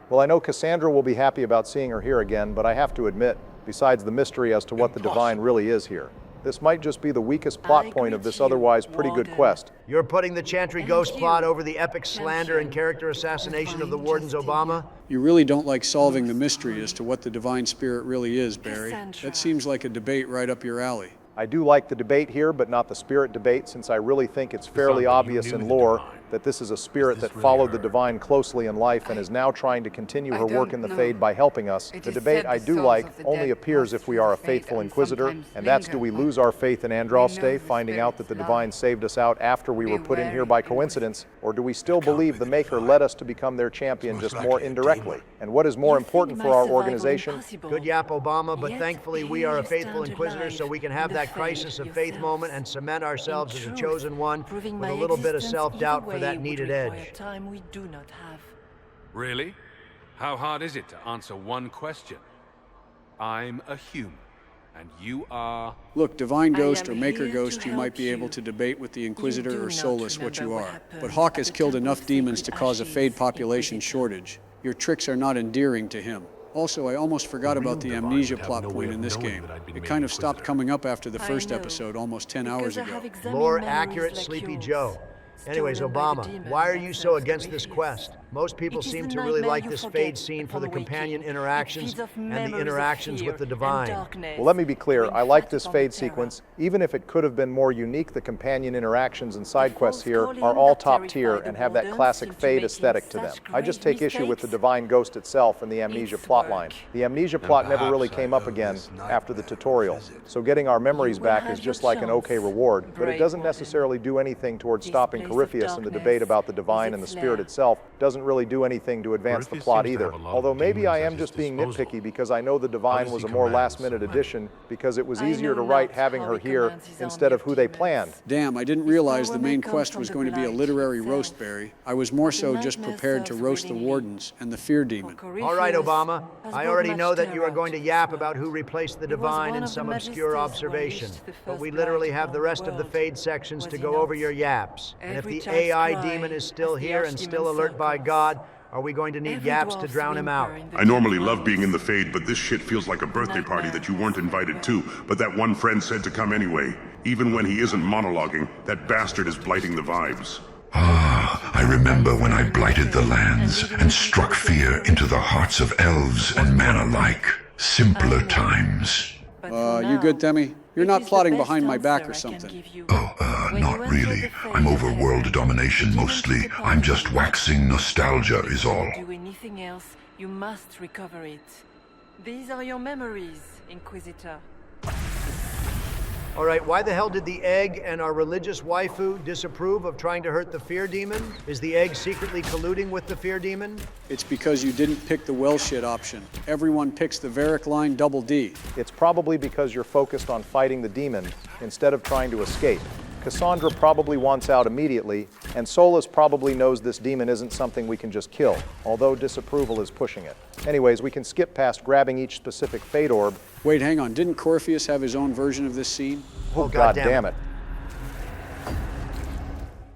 Well, I know Cassandra will be happy about seeing her here again, but I have to admit, besides the mystery as to what the Divine really is here, this might just be the weakest plot point of this otherwise pretty good quest. You're putting the Chantry Ghost plot over the epic slander and character assassination of the Warden's Obama? You really don't like solving the mystery as to what the Divine Spirit really is, Barry. That seems like a debate right up your alley. I do like the debate here, but not the spirit debate, since I really think it's fairly obvious in lore that this is a spirit that followed the Divine closely in life and is now trying to continue her work in the Fade by helping us. The debate I do like only appears if we are a faithful Inquisitor, and that's do we lose our faith in Andraste, finding out that the Divine saved us out after we were put in here by coincidence, or do we still believe the Maker led us to become their champion just more indirectly? And what is more important for our organization? Good yap, Obama, but thankfully we are a faithful Inquisitor, so we can have that crisis of faith moment and cement ourselves as a chosen one with a little bit of self-doubt for that needed edge. Really? How hard is it to answer one question? I'm a human, and you are... Look, Divine Ghost or Maker Ghost, you might be able to debate with the Inquisitor or Solus what you are. But Hawk has killed enough demons to cause a Fade population shortage. Your tricks are not endearing to him. Also, I almost forgot about the amnesia plot point in this game. It kind of stopped coming up after the first episode almost 10 hours ago. Lore accurate, Sleepy Joe. Anyways, Obama, why are you so against this quest? Most people seem to really like this Fade scene for the companion interactions and the interactions with the Divine. Well, let me be clear. I like this Fade sequence. Even if it could have been more unique, the companion interactions and side quests here are all top tier and have that classic Fade aesthetic to them. I just take issue with the Divine Ghost itself and the amnesia plotline. The amnesia plot never really came up again after the tutorial, so getting our memories back is just like an okay reward, but it doesn't necessarily do anything towards stopping Corypheus in the debate about the Divine and the Spirit itself. Doesn't really do anything to advance the plot either. Although maybe I am just being nitpicky because I know the Divine was a more last-minute addition because it was easier to write having her here instead of who they planned. Damn, I didn't realize the main quest was going to be a literary roast, Barry. I was more so just prepared to roast the Wardens and the Fear Demon. All right, Obama. I already know that you are going to yap about who replaced the Divine in some obscure observation, but we literally have the rest of the Fade sections to go over your yaps. And if the AI demon is still here and still alert by God, are we going to need yaps to drown him out? I normally love being in the Fade, but this shit feels like a birthday party that you weren't invited to, but that one friend said to come anyway. Even when he isn't monologuing, that bastard is blighting the vibes. Ah, I remember when I blighted the lands and struck fear into the hearts of elves and man alike. Simpler times. You good, Demi? You're not plotting behind my back or something. Not really. I'm over world domination mostly. I'm just waxing nostalgia is all. Do anything else, you must recover it. These are your memories, Inquisitor. All right, why the hell did the egg and our religious waifu disapprove of trying to hurt the Fear Demon? Is the egg secretly colluding with the Fear Demon? It's because you didn't pick the well shit option. Everyone picks the Varric line double D. It's probably because you're focused on fighting the demon instead of trying to escape. Cassandra probably wants out immediately, and Solus probably knows this demon isn't something we can just kill, although disapproval is pushing it. Anyways, we can skip past grabbing each specific Fade orb. Wait, hang on. Didn't Corypheus have his own version of this scene? Oh, God damn it.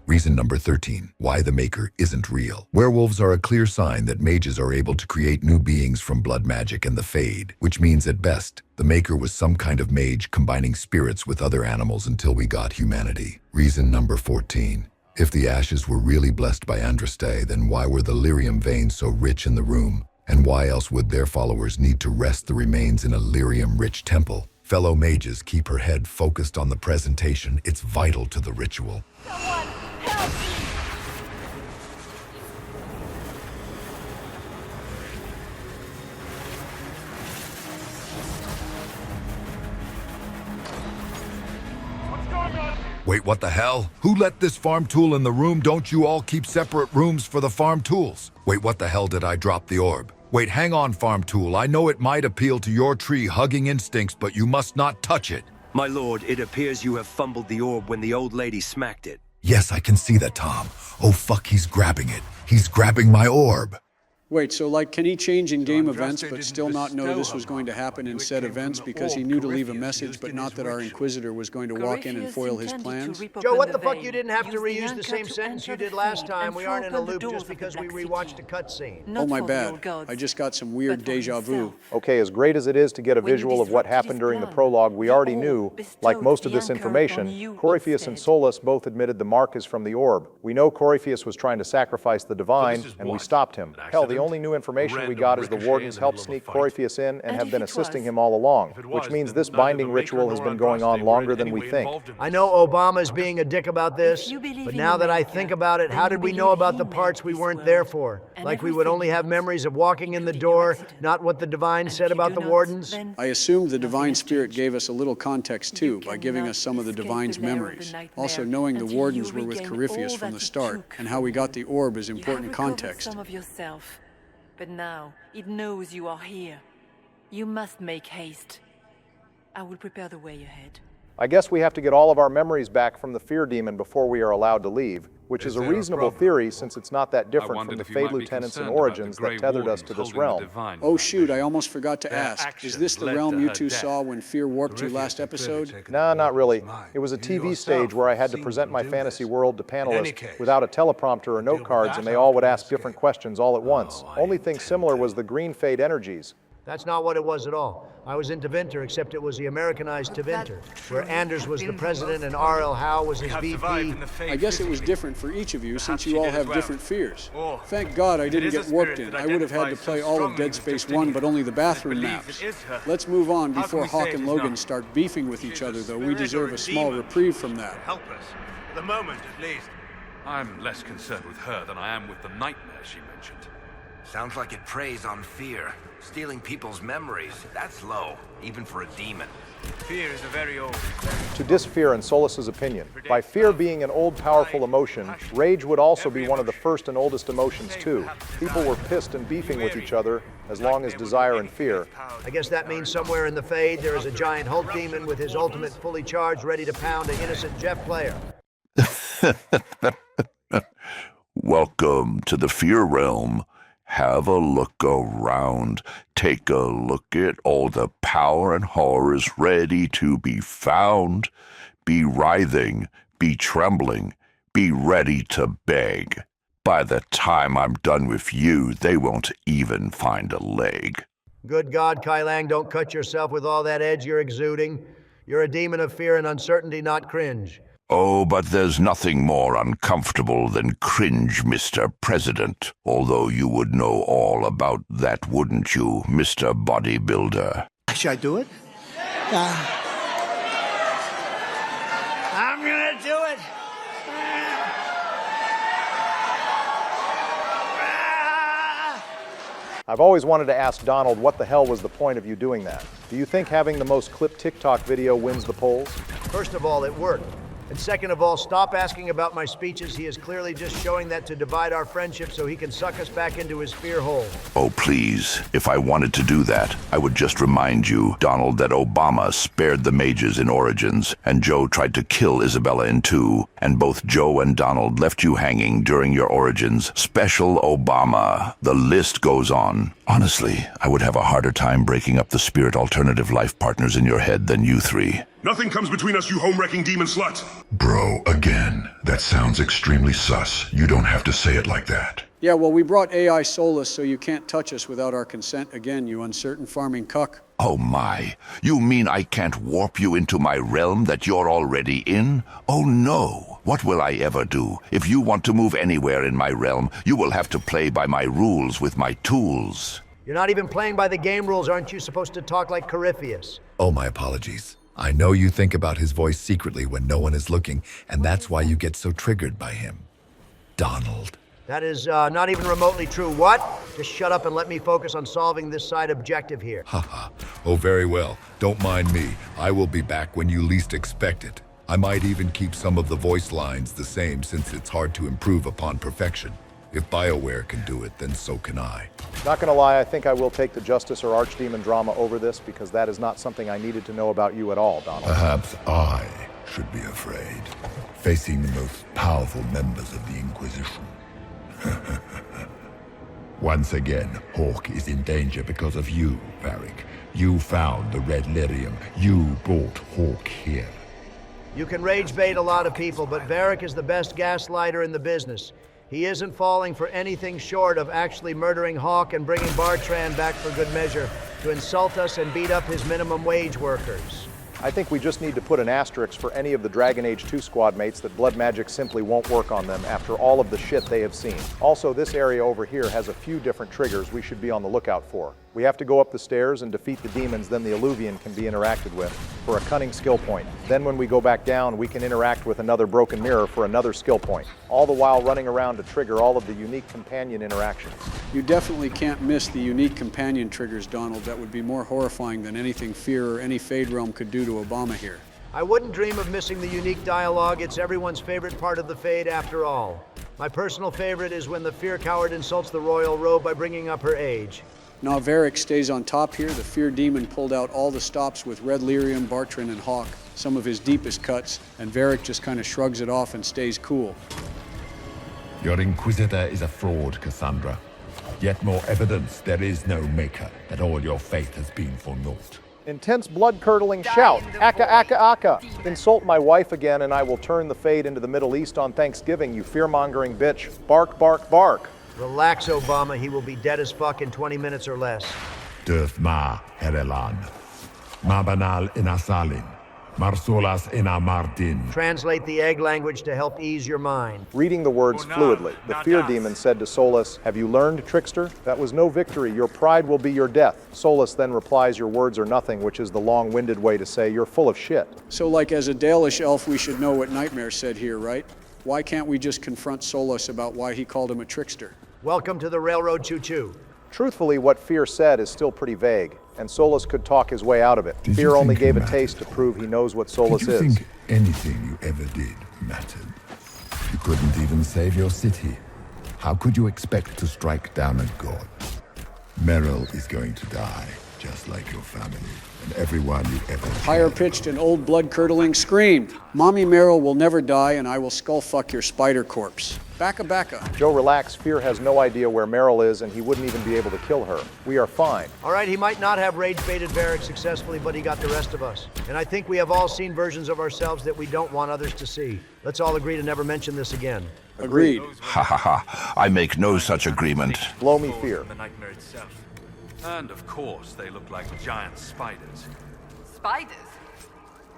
Reason number 13, why the Maker isn't real. Werewolves are a clear sign that mages are able to create new beings from blood magic and the Fade, which means at best, the Maker was some kind of mage combining spirits with other animals until we got humanity. Reason number 14, if the ashes were really blessed by Andraste, then why were the lyrium veins so rich in the room? And why else would their followers need to rest the remains in a lyrium-rich temple? Fellow mages, keep her head focused on the presentation. It's vital to the ritual. Wait, what the hell? Who let this farm tool in the room? Don't you all keep separate rooms for the farm tools? Wait, what the hell did I drop the orb? Wait, hang on, farm tool. I know it might appeal to your tree-hugging instincts, but you must not touch it. My lord, it appears you have fumbled the orb when the old lady smacked it. Yes, I can see that, Tom. Oh, fuck, he's grabbing it. He's grabbing my orb. Wait, so like, can he change in-game events but still not know this was going to happen in said events because he knew to leave a message but not that our Inquisitor was going to walk in and foil his plans? Joe, what the fuck? You didn't have to reuse the same sentence you did last time. We aren't in a loop just because we rewatched a cutscene. Oh, my bad. I just got some weird deja vu. Okay, as great as it is to get a visual of what happened during the prologue, we already knew, like most of this information, Corypheus and Solus both admitted the mark is from the orb. We know Corypheus was trying to sacrifice the divine, and we stopped him. Hell, the only new information we got is the Wardens helped sneak Corypheus in and have been assisting him all along, which means this binding ritual has been going on longer than we think. I know Obama's being a dick about this, but now that I think about it, how did we know about the parts we weren't there for? Like we would only have memories of walking in the door, not what the Divine said about the Wardens? I assumed the Divine Spirit gave us a little context too, by giving us some of the Divine's memories. Also, knowing the Wardens were with Corypheus from the start, and how we got the orb is important context. But now, it knows you are here. You must make haste. I will prepare the way ahead. I guess we have to get all of our memories back from the Fear Demon before we are allowed to leave, which is a reasonable theory since it's not that different from the Fade Lieutenants and Origins that tethered us to this realm. Oh shoot, I almost forgot to ask. Is this the realm you two saw when Fear warped you last episode? Nah, not really. It was a TV stage where I had to present my fantasy world to panelists without a teleprompter or note cards, and they all would ask different questions all at once. Only thing similar was the green Fade energies. That's not what it was at all. I was in Tevinter, except it was the Americanized Tevinter, where Anders was the president and R.L. Howe was his VP. I guess it was different for each of you, since you all have different fears. Thank God I didn't get warped in. I would have had to play all of Dead Space 1, but only the bathroom maps. Let's move on before Hawk and Logan start beefing with each other, though we deserve a small reprieve from that. Help us. For the moment, at least. I'm less concerned with her than I am with the nightmare she mentioned. Sounds like it preys on fear. Stealing people's memories, that's low, even for a demon. Fear is a very old... To disfear in Solus's opinion, by fear being an old powerful emotion, rage would also be one of the first and oldest emotions too. People were pissed and beefing with each other as long as desire and fear. I guess that means somewhere in the Fade there is a giant Hulk demon with his ultimate fully charged, ready to pound an innocent Jeff player. Welcome to the Fear Realm. Have a look around. Take a look at all the power and horrors ready to be found. Be writhing, be trembling, be ready to beg. By the time I'm done with you, they won't even find a leg. Good God, Kai Lang, don't cut yourself with all that edge you're exuding. You're a demon of fear and uncertainty, not cringe. Oh, but there's nothing more uncomfortable than cringe, Mr. President. Although you would know all about that, wouldn't you, Mr. Bodybuilder? Should I do it? I'm gonna do it! I've always wanted to ask Donald what the hell was the point of you doing that. Do you think having the most clipped TikTok video wins the polls? First of all, it worked. And second of all, stop asking about my speeches. He is clearly just showing that to divide our friendship so he can suck us back into his fear hole. Oh, please. If I wanted to do that, I would just remind you, Donald, that Obama spared the mages in Origins, and Joe tried to kill Isabella in 2, and both Joe and Donald left you hanging during your Origins. Special Obama. The list goes on. Honestly, I would have a harder time breaking up the spirit alternative life partners in your head than you three. Nothing comes between us, you home-wrecking demon slut! Bro, again, that sounds extremely sus. You don't have to say it like that. Yeah, well, we brought AI Solus, so you can't touch us without our consent again, you uncertain farming cuck. Oh my, you mean I can't warp you into my realm that you're already in? Oh no, what will I ever do? If you want to move anywhere in my realm, you will have to play by my rules with my tools. You're not even playing by the game rules. Aren't you supposed to talk like Corypheus? Oh, my apologies. I know you think about his voice secretly when no one is looking, and that's why you get so triggered by him. Donald. That is not even remotely true. What? Just shut up and let me focus on solving this side objective here. Haha. Oh, very well. Don't mind me. I will be back when you least expect it. I might even keep some of the voice lines the same since it's hard to improve upon perfection. If BioWare can do it, then so can I. Not gonna lie, I think I will take the Justice or Archdemon drama over this because that is not something I needed to know about you at all, Donald. Perhaps I should be afraid, facing the most powerful members of the Inquisition. Once again, Hawk is in danger because of you, Varric. You found the Red Lyrium. You brought Hawk here. You can rage bait a lot of people, but Varric is the best gaslighter in the business. He isn't falling for anything short of actually murdering Hawk and bringing Bartran back for good measure to insult us and beat up his minimum wage workers. I think we just need to put an asterisk for any of the Dragon Age 2 squad mates that blood magic simply won't work on them after all of the shit they have seen. Also, this area over here has a few different triggers we should be on the lookout for. We have to go up the stairs and defeat the demons, then the Illuvian can be interacted with for a cunning skill point. Then when we go back down, we can interact with another broken mirror for another skill point, all the while running around to trigger all of the unique companion interactions. You definitely can't miss the unique companion triggers, Donald. That would be more horrifying than anything Fear or any Fade Realm could do to Obama here. I wouldn't dream of missing the unique dialogue. It's everyone's favorite part of the Fade after all. My personal favorite is when the Fear Coward insults the royal robe by bringing up her age. Now Varric stays on top here. The Fear Demon pulled out all the stops with Red Lyrium, Bartran, and Hawk, some of his deepest cuts, and Varric just kind of shrugs it off and stays cool. Your Inquisitor is a fraud, Cassandra. Yet more evidence there is no maker, that all your faith has been for naught. Intense blood-curdling shout, Aka, Aka, Aka. Insult my wife again and I will turn the Fade into the Middle East on Thanksgiving, you fear-mongering bitch. Bark, bark, bark. Relax, Obama. He will be dead as fuck in 20 minutes or less. Durf ma herelan. Ma banal inasalin. Marsolas ina Martin. Translate the egg language to help ease your mind. Reading the words fluidly, the Fear Demon said to Solus, "Have you learned, trickster? That was no victory. Your pride will be your death." Solus then replies, "Your words are nothing," which is the long-winded way to say, "You're full of shit." So like as a Dalish elf, we should know what Nightmare said here, right? Why can't we just confront Solus about why he called him a trickster? Welcome to the railroad choo-choo. Truthfully, what Fear said is still pretty vague, and Solus could talk his way out of it. Fear only gave a taste to prove he knows what Solus is. Did you think anything you ever did mattered? You couldn't even save your city. How could you expect to strike down a god? Meryl is going to die, just like your family, and everyone you ever... Higher-pitched and old blood-curdling scream. Mommy Meryl will never die, and I will skull-fuck your spider corpse. Backa backa. Joe, relax. Fear has no idea where Meryl is, and he wouldn't even be able to kill her. We are fine. All right, he might not have rage-baited Varric successfully, but he got the rest of us. And I think we have all seen versions of ourselves that we don't want others to see. Let's all agree to never mention this again. Agreed. Ha ha ha. I make no such agreement. Blow me Fear. The nightmare itself. And of course, they look like giant spiders. Spiders?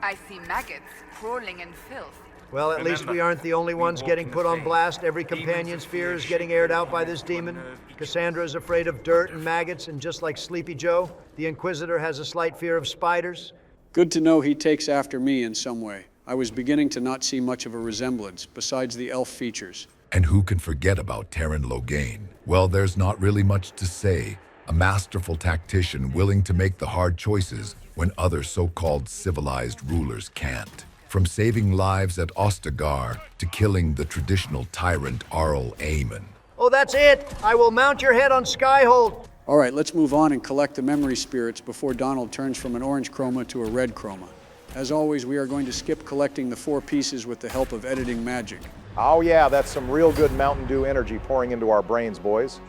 I see maggots crawling in filth. Well, at least we aren't the only ones getting put on blast. Every companion's fear is getting aired out by this demon. Cassandra is afraid of dirt and maggots, and just like Sleepy Joe, the Inquisitor has a slight fear of spiders. Good to know he takes after me in some way. I was beginning to not see much of a resemblance, besides the elf features. And who can forget about Terran Logain? Well, there's not really much to say. A masterful tactician willing to make the hard choices when other so-called civilized rulers can't. From saving lives at Ostagar to killing the traditional tyrant Arl Aemon. Oh, that's it! I will mount your head on Skyhold! All right, let's move on and collect the memory spirits before Donald turns from an orange chroma to a red chroma. As always, we are going to skip collecting the 4 pieces with the help of editing magic. Oh yeah, that's some real good Mountain Dew energy pouring into our brains, boys.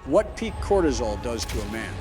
What peak cortisol does to a man.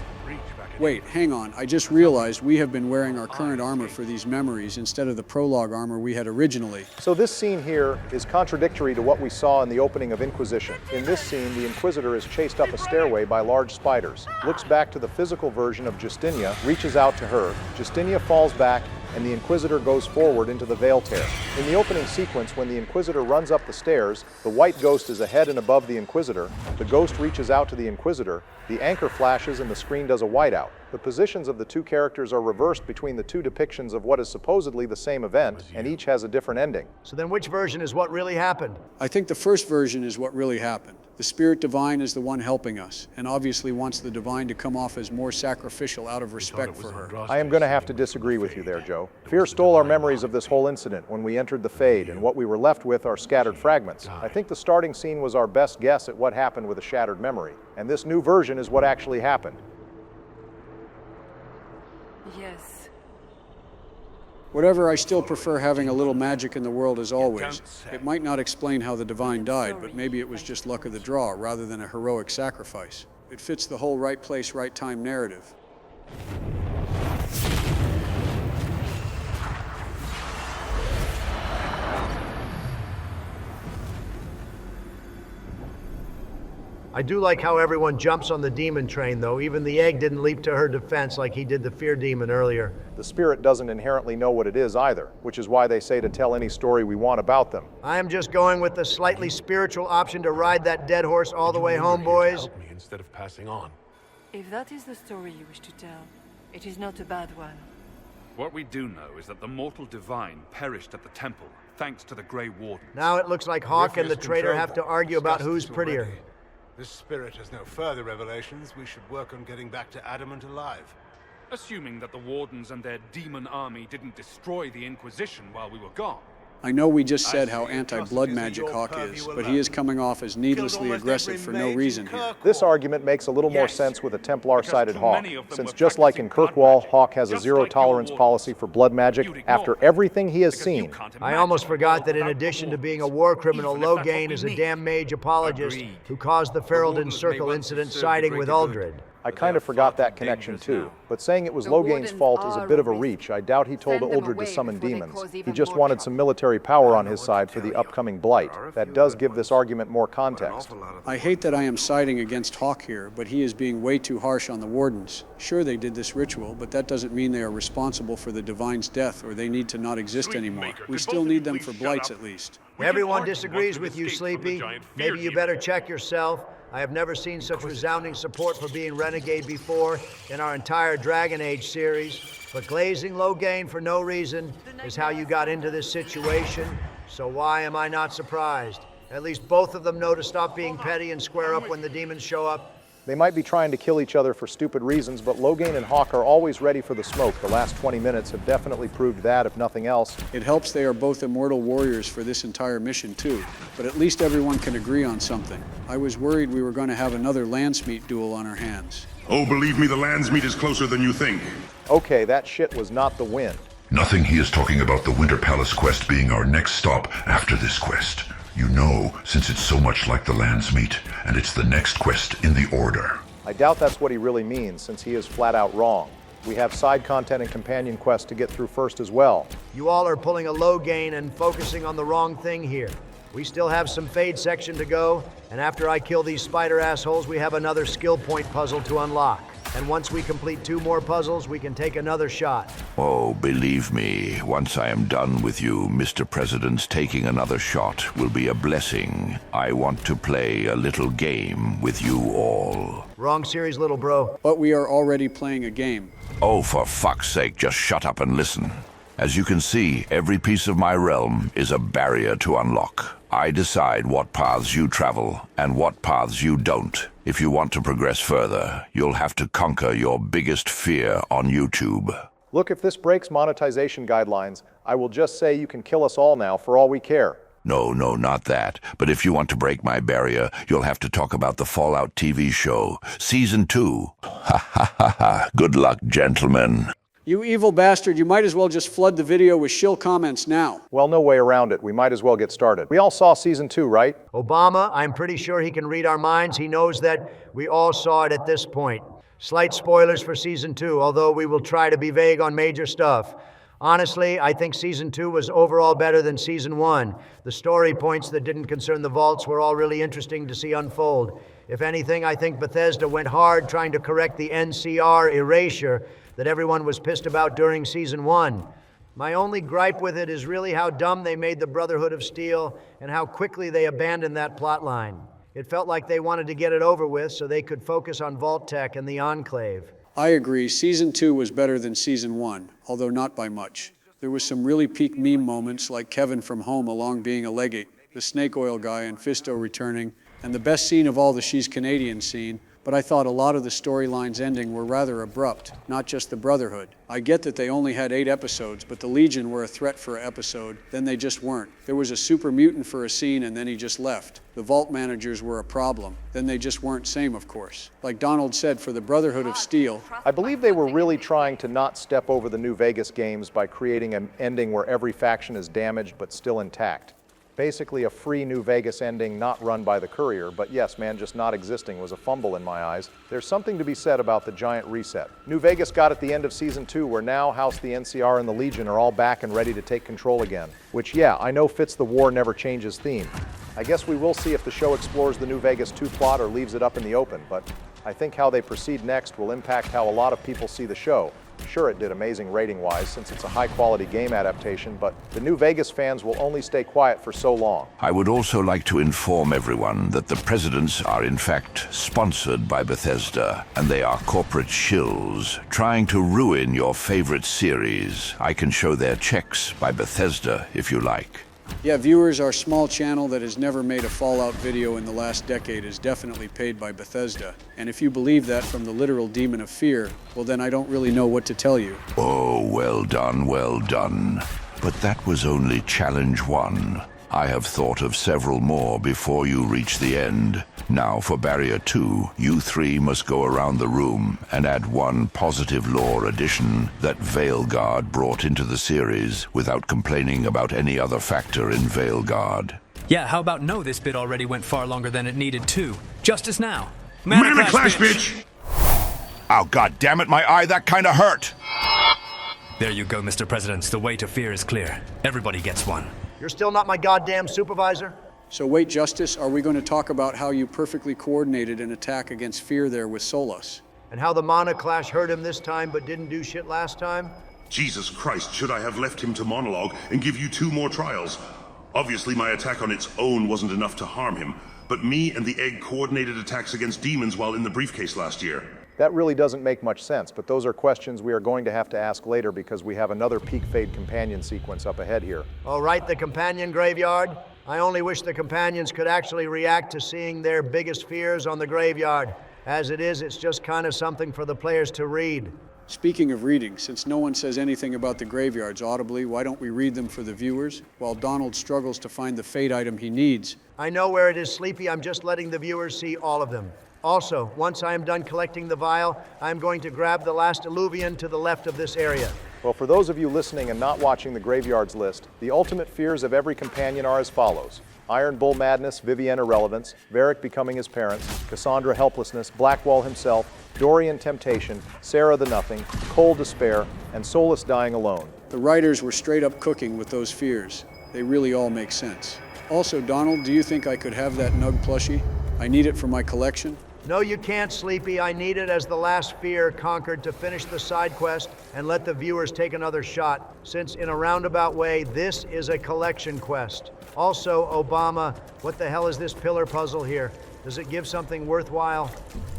Wait, hang on. I just realized we have been wearing our current armor for these memories instead of the prologue armor we had originally. So this scene here is contradictory to what we saw in the opening of Inquisition. In this scene, the Inquisitor is chased up a stairway by large spiders, looks back to the physical version of Justinia, reaches out to her, Justinia falls back, and the Inquisitor goes forward into the Veil Tear. In the opening sequence, when the Inquisitor runs up the stairs, the white ghost is ahead and above the Inquisitor, the ghost reaches out to the Inquisitor, the anchor flashes and the screen does a whiteout. The positions of the 2 characters are reversed between the 2 depictions of what is supposedly the same event, and each has a different ending. So then which version is what really happened? I think the first version is what really happened. The Spirit Divine is the one helping us, and obviously wants the Divine to come off as more sacrificial out of respect for her. I am going to have to disagree with you there, Joe. though. Fear stole our memories of this whole incident when we entered the Fade, and what we were left with are scattered fragments. I think the starting scene was our best guess at what happened with a shattered memory, and this new version is what actually happened. Yes. Whatever, I still prefer having a little magic in the world as always. It might not explain how the Divine died, but maybe it was just luck of the draw rather than a heroic sacrifice. It fits the whole right place, right time narrative. I do like how everyone jumps on the demon train, though. Even the egg didn't leap to her defense like he did the fear demon earlier. The spirit doesn't inherently know what it is either, which is why they say to tell any story we want about them. I am just going with the slightly spiritual option to ride that dead horse all the way home, boys. Help me instead of passing on. If that is the story you wish to tell, it is not a bad one. What we do know is that the mortal divine perished at the temple, thanks to the Grey Warden. Now it looks like Hawk and the traitor have to argue about who's prettier. This spirit has no further revelations. We should work on getting back to Adamant alive. Assuming that the Wardens and their demon army didn't destroy the Inquisition while we were gone. I know we just said how anti-blood magic Hawk is, but he is coming off as needlessly aggressive for no reason here. This argument makes a little more sense with a Templar-sided Hawk, since just like in Kirkwall, Hawk has a zero-tolerance policy for blood magic after everything he has seen. I almost forgot that in addition to being a war criminal, Loghain is a damn mage apologist who caused the Ferelden Circle incident siding with Uldred. I kind of forgot that connection too, but saying it was Loghain's fault is a bit of a reach. I doubt he told Uldred to summon demons. He just wanted some military power on his side for the upcoming Blight. That does give this argument more context. I hate that I am siding against Hawk here, but he is being way too harsh on the Wardens. Sure, they did this ritual, but that doesn't mean they are responsible for the Divine's death or they need to not exist anymore. We still need them for Blights at least. Everyone disagrees with you, Sleepy. Maybe you better check yourself. I have never seen such resounding support for being renegade before in our entire Dragon Age series. But glazing Loghain for no reason is how you got into this situation, so why am I not surprised? At least both of them know to stop being petty and square up when the demons show up. They might be trying to kill each other for stupid reasons, but Loghain and Hawk are always ready for the smoke. The last 20 minutes have definitely proved that, if nothing else. It helps they are both immortal warriors for this entire mission too, but at least everyone can agree on something. I was worried we were going to have another Landsmeet duel on our hands. Oh, believe me, the Landsmeet is closer than you think. Okay, that shit was not the wind. Nothing he is talking about the Winter Palace quest being our next stop after this quest. You know, since it's so much like the Landsmeet, and it's the next quest in the order. I doubt that's what he really means, since he is flat out wrong. We have side content and companion quests to get through first as well. You all are pulling a Loghain and focusing on the wrong thing here. We still have some Fade section to go, and after I kill these spider assholes, we have another skill point puzzle to unlock. And once we complete 2 more puzzles, we can take another shot. Oh, believe me, once I am done with you, Mr. President's taking another shot will be a blessing. I want to play a little game with you all. Wrong series, little bro. But we are already playing a game. Oh, for fuck's sake, just shut up and listen. As you can see, every piece of my realm is a barrier to unlock. I decide what paths you travel and what paths you don't. If you want to progress further, you'll have to conquer your biggest fear on YouTube. Look, if this breaks monetization guidelines, I will just say you can kill us all now for all we care. No, not that. But if you want to break my barrier, you'll have to talk about the Fallout TV show, Season 2. Ha ha ha ha. Good luck, gentlemen. You evil bastard, you might as well just flood the video with shill comments now. Well, no way around it. We might as well get started. We all saw Season 2, right? Obama, I'm pretty sure he can read our minds. He knows that we all saw it at this point. Slight spoilers for Season 2, although we will try to be vague on major stuff. Honestly, I think Season 2 was overall better than Season 1. The story points that didn't concern the vaults were all really interesting to see unfold. If anything, I think Bethesda went hard trying to correct the NCR erasure that everyone was pissed about during Season 1. My only gripe with it is really how dumb they made the Brotherhood of Steel and how quickly they abandoned that plotline. It felt like they wanted to get it over with so they could focus on Vault Tech and the Enclave. I agree, Season 2 was better than Season 1, although not by much. There was some really peak meme moments like Kevin from Home Along being a legate, the snake oil guy and Fisto returning, and the best scene of all, the She's Canadian scene, but I thought a lot of the storyline's ending were rather abrupt, not just the Brotherhood. I get that they only had 8 episodes, but the Legion were a threat for an episode, then they just weren't. There was a super mutant for a scene and then he just left. The Vault managers were a problem, then they just weren't same, of course. Like Donald said, for the Brotherhood of Steel, I believe they were really trying to not step over the New Vegas games by creating an ending where every faction is damaged but still intact. Basically a free New Vegas ending not run by the Courier, but yes, man, just not existing was a fumble in my eyes. There's something to be said about the giant reset. New Vegas got at the end of Season 2, where now House, the NCR, and the Legion are all back and ready to take control again. Which, yeah, I know fits the war never changes theme. I guess we will see if the show explores the New Vegas 2 plot or leaves it up in the open, but I think how they proceed next will impact how a lot of people see the show. Sure, it did amazing rating-wise since it's a high-quality game adaptation, but the New Vegas fans will only stay quiet for so long. I would also like to inform everyone that the presidents are in fact sponsored by Bethesda, and they are corporate shills trying to ruin your favorite series. I can show their checks by Bethesda if you like. yeah, viewers, our small channel that has never made a Fallout video in the last decade is definitely paid by Bethesda. And if you believe that from the literal demon of fear, well then I don't really know what to tell you. Oh, well done, well done. But that was only challenge 1. I have thought of several more before you reach the end. Now for Barrier 2, you 3 must go around the room and add 1 positive lore addition that Veilguard brought into the series without complaining about any other factor in Veilguard. Yeah, how about no, this bit already went far longer than it needed to. Justice now. Mana Clash, bitch! Oh, god damn it, my eye, that kinda hurt! There you go, Mr. President. The way to fear is clear. Everybody gets one. You're still not my goddamn supervisor? So wait, Justice, are we going to talk about how you perfectly coordinated an attack against fear there with Solas? And how the Mana Clash hurt him this time but didn't do shit last time? Jesus Christ, should I have left him to monologue and give you 2 more trials? Obviously my attack on its own wasn't enough to harm him, but me and the egg coordinated attacks against demons while in the briefcase last year. That really doesn't make much sense, but those are questions we are going to have to ask later because we have another Peak Fade companion sequence up ahead here. Oh, right, the companion graveyard? I only wish the companions could actually react to seeing their biggest fears on the graveyard. As it is, it's just kind of something for the players to read. Speaking of reading, since no one says anything about the graveyards audibly, why don't we read them for the viewers, while Donald struggles to find the fate item he needs? I know where it is, Sleepy. I'm just letting the viewers see all of them. Also, once I am done collecting the vial, I'm going to grab the last Illuvian to the left of this area. Well, for those of you listening and not watching the Graveyards list, the ultimate fears of every companion are as follows. Iron Bull Madness, Vivienne Irrelevance, Varric becoming his parents, Cassandra Helplessness, Blackwall himself, Dorian Temptation, Sarah the Nothing, Cole Despair, and Solus dying alone. The writers were straight up cooking with those fears. They really all make sense. Also, Donald, do you think I could have that Nug plushie? I need it for my collection. No, you can't, Sleepy. I need it as the last fear conquered to finish the side quest and let the viewers take another shot, since in a roundabout way, this is a collection quest. Also, Obama, what the hell is this pillar puzzle here? Does it give something worthwhile?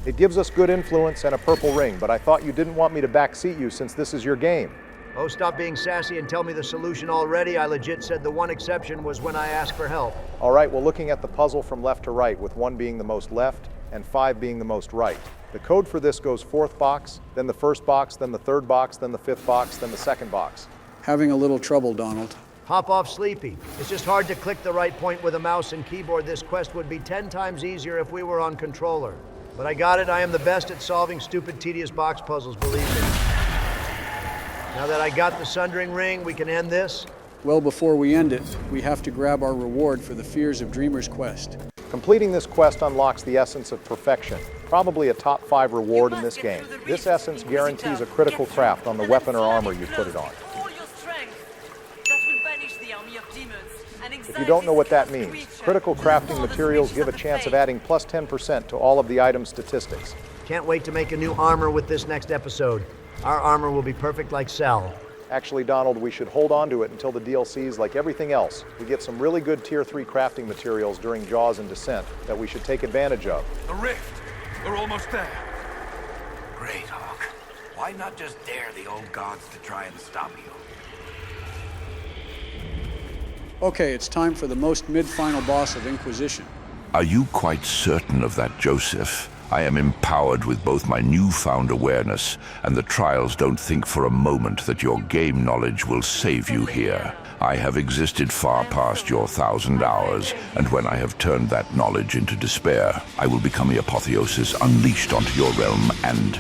It gives us good influence and a purple ring, but I thought you didn't want me to backseat you since this is your game. Oh, stop being sassy and tell me the solution already. I legit said the one exception was when I asked for help. All right, well, looking at the puzzle from left to right, with 1 being the most left and 5 being the most right. The code for this goes 4th box, then the 1st box, then the 3rd box, then the 5th box, then the 2nd box. Having a little trouble, Donald. Hop off, Sleepy. It's just hard to click the right point with a mouse and keyboard. This quest would be 10 times easier if we were on controller. But I got it. I am the best at solving stupid, tedious box puzzles, believe me. Now that I got the Sundering Ring, we can end this? Well, before we end it, we have to grab our reward for the Fears of Dreamer's quest. Completing this quest unlocks the essence of perfection, probably a top 5 reward in this game. This essence guarantees a critical craft on the weapon or armor you put it on. If you don't know what that means, critical crafting materials give a chance of adding plus 10% to all of the item's statistics. Can't wait to make a new armor with this next episode. Our armor will be perfect like Cell. Actually, Donald, we should hold on to it until the DLCs, like everything else. We get some really good Tier 3 crafting materials during Jaws and Descent that we should take advantage of. The rift! We're almost there. Great, Hawk. Why not just dare the old gods to try and stop you? Okay, it's time for the most mid-final boss of Inquisition. Are you quite certain of that, Joseph? I am empowered with both my newfound awareness, and the trials don't think for a moment that your game knowledge will save you here. I have existed far past your 1,000 hours, and when I have turned that knowledge into despair, I will become the apotheosis unleashed onto your realm and...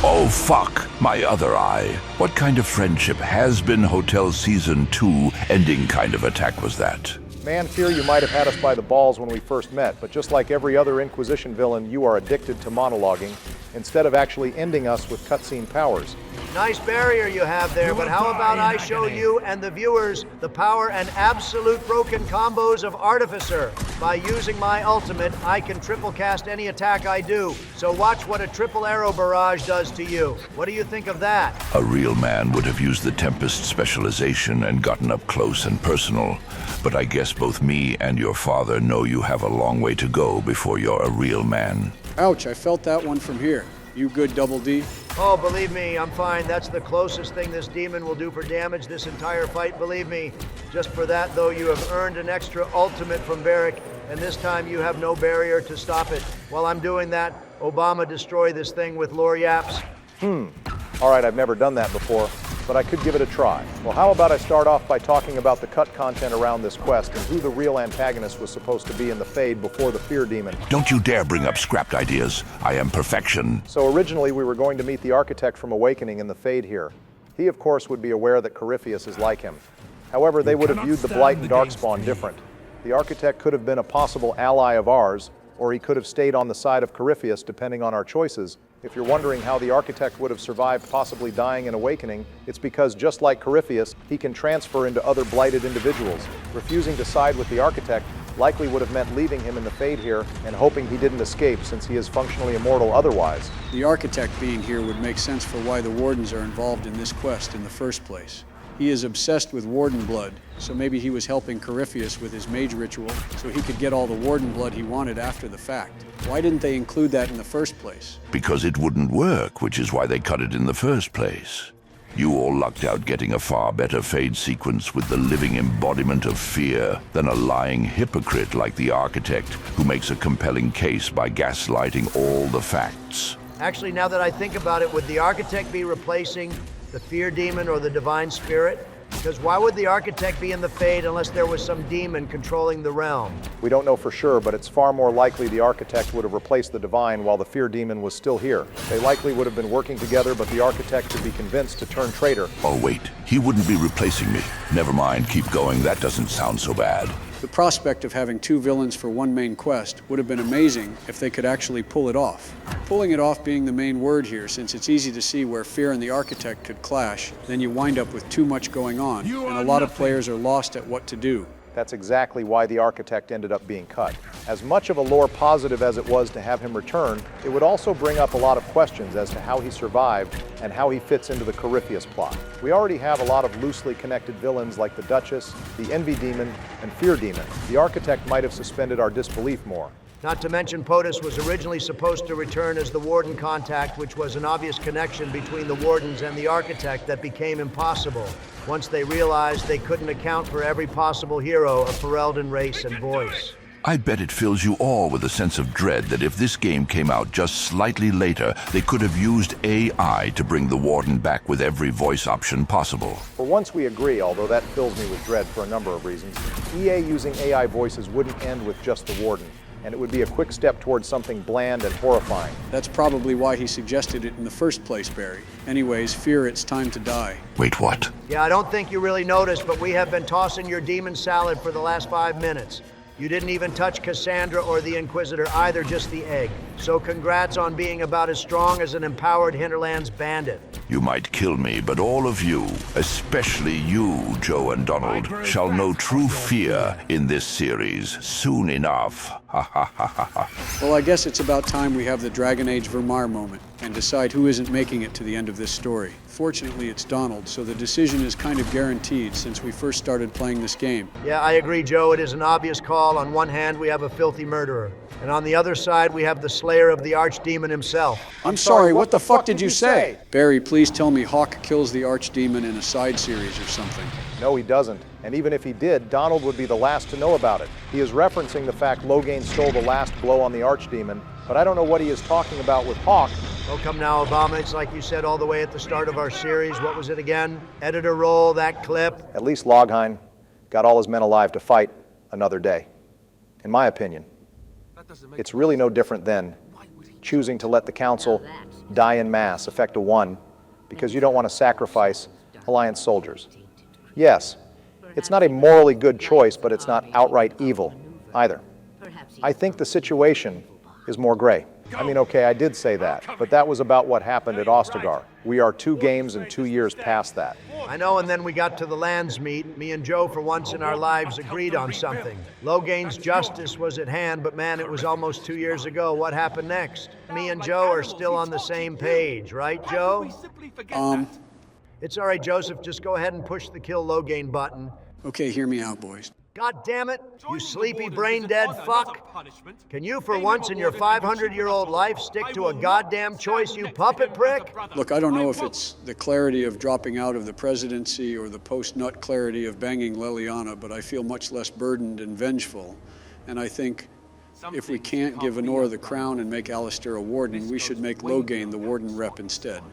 Oh fuck, my other eye. What kind of friendship has been Hotel Season 2 ending kind of attack was that? Man, Fear, you might have had us by the balls when we first met, but just like every other Inquisition villain, you are addicted to monologuing, instead of actually ending us with cutscene powers. Nice barrier you have there, but how about I show you and the viewers the power and absolute broken combos of Artificer? By using my ultimate, I can triple cast any attack I do, so watch what a triple arrow barrage does to you. What do you think of that? A real man would have used the Tempest specialization and gotten up close and personal, but I guess both me and your father know you have a long way to go before you're a real man. Ouch, I felt that one from here. You good, Double D? Oh, believe me, I'm fine. That's the closest thing this demon will do for damage this entire fight, believe me. Just for that, though, you have earned an extra ultimate from Varric, and this time you have no barrier to stop it. While I'm doing that, Obama destroy this thing with lore yaps. All right, I've never done that before, but I could give it a try. Well, how about I start off by talking about the cut content around this quest and who the real antagonist was supposed to be in the Fade before the Fear Demon. Don't you dare bring up scrapped ideas. I am perfection. So originally we were going to meet the Architect from Awakening in the Fade here. He, of course, would be aware that Corypheus is like him. However, they would have viewed the Blight and Darkspawn different. The Architect could have been a possible ally of ours, or he could have stayed on the side of Corypheus depending on our choices. If you're wondering how the Architect would have survived possibly dying in Awakening, it's because just like Corypheus, he can transfer into other blighted individuals. Refusing to side with the Architect likely would have meant leaving him in the Fade here and hoping he didn't escape since he is functionally immortal otherwise. The Architect being here would make sense for why the Wardens are involved in this quest in the first place. He is obsessed with Warden blood, so maybe he was helping Corypheus with his mage ritual so he could get all the Warden blood he wanted after the fact. Why didn't they include that in the first place? Because it wouldn't work, which is why they cut it in the first place. You all lucked out getting a far better Fade sequence with the living embodiment of fear than a lying hypocrite like the Architect who makes a compelling case by gaslighting all the facts. Actually, now that I think about it, would the Architect be replacing the Fear Demon or the Divine Spirit? Because why would the Architect be in the Fade unless there was some demon controlling the realm? We don't know for sure, but it's far more likely the Architect would have replaced the Divine while the Fear Demon was still here. They likely would have been working together, but the Architect could be convinced to turn traitor. Oh wait, he wouldn't be replacing me. Never mind, keep going, that doesn't sound so bad. The prospect of having two villains for one main quest would have been amazing if they could actually pull it off. Pulling it off being the main word here, since it's easy to see where Fear and the Architect could clash, then you wind up with too much going on, and a lot of players are lost at what to do. That's exactly why the Architect ended up being cut. As much of a lore positive as it was to have him return, it would also bring up a lot of questions as to how he survived and how he fits into the Corypheus plot. We already have a lot of loosely connected villains like the Duchess, the Envy Demon, and Fear Demon. The Architect might have suspended our disbelief more. Not to mention POTUS was originally supposed to return as the Warden contact, which was an obvious connection between the Wardens and the Architect that became impossible once they realized they couldn't account for every possible hero of Ferelden race and voice. I bet it fills you all with a sense of dread that if this game came out just slightly later, they could have used AI to bring the Warden back with every voice option possible. For once we agree, although that fills me with dread for a number of reasons. EA using AI voices wouldn't end with just the Warden, and it would be a quick step towards something bland and horrifying. That's probably why he suggested it in the first place, Barry. Anyways, Fear, it's time to die. Wait, what? Yeah, I don't think you really noticed, but we have been tossing your demon salad for the last 5 minutes. You didn't even touch Cassandra or the Inquisitor either, just the egg. So congrats on being about as strong as an empowered Hinterlands bandit. You might kill me, but all of you, especially you, Joe and Donald, shall know true fear in this series soon enough. Ha ha ha ha ha. Well, I guess it's about time we have the Dragon Age Vermar moment and decide who isn't making it to the end of this story. Fortunately, it's Donald, so the decision is kind of guaranteed since we first started playing this game. Yeah, I agree, Joe. It is an obvious call. On one hand, we have a filthy murderer. And on the other side, we have the slayer of the archdemon himself. I'm sorry, what the fuck did you say? Barry, please tell me Hawk kills the archdemon in a side series or something. No, he doesn't. And even if he did, Donald would be the last to know about it. He is referencing the fact Loghain stole the last blow on the archdemon, but I don't know what he is talking about with Hawk. Oh, come now, Obama. It's like you said all the way at the start of our series. What was it again? Editor roll, that clip. At least Loghain got all his men alive to fight another day. In my opinion, it's really no different than choosing to let the Council die en masse, Effecta 1, because you don't want to sacrifice Alliance soldiers. Yes, it's not a morally good choice, but it's not outright evil either. I think the situation is more gray. I mean, okay, I did say that, but that was about what happened at Ostagar. We are 2 games and 2 years past that. I know, and then we got to the lands meet. Me and Joe, for once in our lives, agreed on something. Logain's justice was at hand, but man, it was almost 2 years ago. What happened next? Me and Joe are still on the same page, right, Joe? It's all right, Joseph. Just go ahead and push the kill Logain button. Okay, hear me out, boys. God damn it, you sleepy brain-dead fuck. Can you, for once in your 500-year-old life, stick to a goddamn choice, you puppet prick? Look, I don't know if it's the clarity of dropping out of the presidency or the post-nut clarity of banging Leliana, but I feel much less burdened and vengeful. And I think if we can't give Honora the crown and make Alistair a warden, we should make Logain the warden rep instead.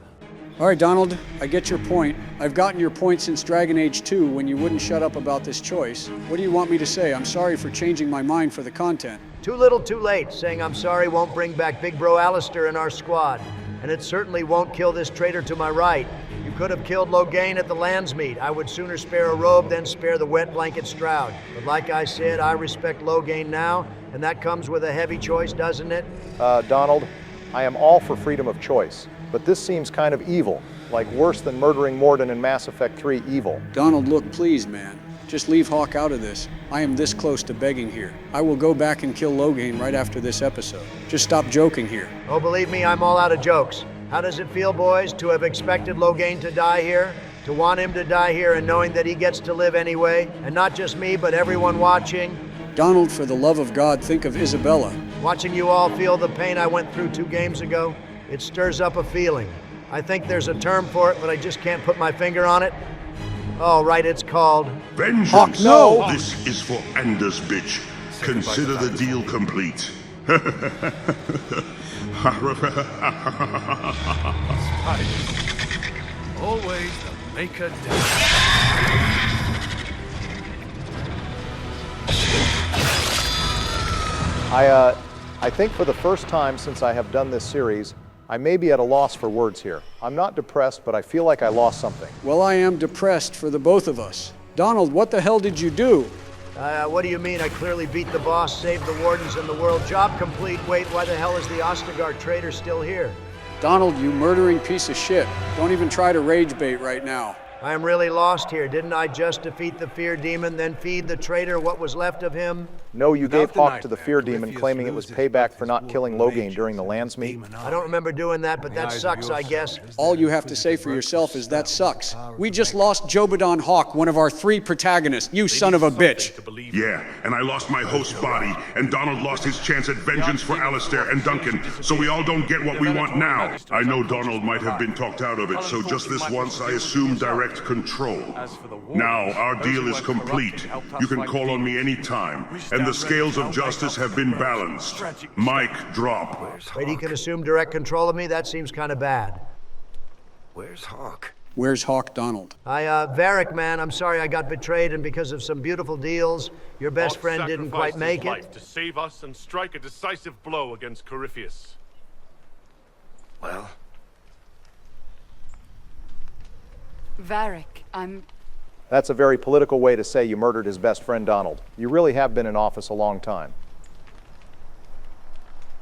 All right, Donald, I get your point. I've gotten your point since Dragon Age 2 when you wouldn't shut up about this choice. What do you want me to say? I'm sorry for changing my mind for the content. Too little, too late. Saying I'm sorry won't bring back Big Bro Alistair in our squad. And it certainly won't kill this traitor to my right. You could have killed Logain at the lands meet. I would sooner spare a robe than spare the wet blanket Stroud. But like I said, I respect Logain now, and that comes with a heavy choice, doesn't it? Donald, I am all for freedom of choice. But this seems kind of evil, like worse than murdering Mordin in Mass Effect 3 evil. Donald, look, please, man. Just leave Hawk out of this. I am this close to begging here. I will go back and kill Logain right after this episode. Just stop joking here. Oh, believe me, I'm all out of jokes. How does it feel, boys, to have expected Logain to die here? To want him to die here and knowing that he gets to live anyway? And not just me, but everyone watching? Donald, for the love of God, think of Isabella. Watching you all feel the pain I went through 2 games ago, it stirs up a feeling. I think there's a term for it, but I just can't put my finger on it. Oh, right, it's called... Vengeance! Hawk, no! This is for Anders, bitch. Consider the deal complete. Always the maker down. I think for the first time since I have done this series, I may be at a loss for words here. I'm not depressed, but I feel like I lost something. Well, I am depressed for the both of us. Donald, what the hell did you do? What do you mean? I clearly beat the boss, saved the wardens and the world. Job complete. Wait, why the hell is the Ostagar traitor still here? Donald, you murdering piece of shit. Don't even try to rage bait right now. I am really lost here. Didn't I just defeat the fear demon, then feed the traitor what was left of him? No, you gave Hawk to the fear demon, claiming it was payback for not killing Logain during the lands meet. I don't remember doing that, but that sucks, I guess. All you have to say for yourself is that sucks. We just lost Jobadon Hawk, one of our 3 protagonists, you son of a bitch. Yeah, and I lost my host body, and Donald lost his chance at vengeance for Alistair and Duncan, so we all don't get what we want now. I know Donald might have been talked out of it, so just this once I assume direct control. Now, our deal is complete. You can call on me anytime, and the scales of justice have been balanced. Mic drop. Wait, he can assume direct control of me? That seems kind of bad. Where's Hawk? Where's Hawk, Donald? Varric, man, I'm sorry I got betrayed, and because of some beautiful deals, your best friend didn't quite make it. To save us and strike a decisive blow against Corypheus. Well? Varric, I'm... That's a very political way to say you murdered his best friend, Donald. You really have been in office a long time.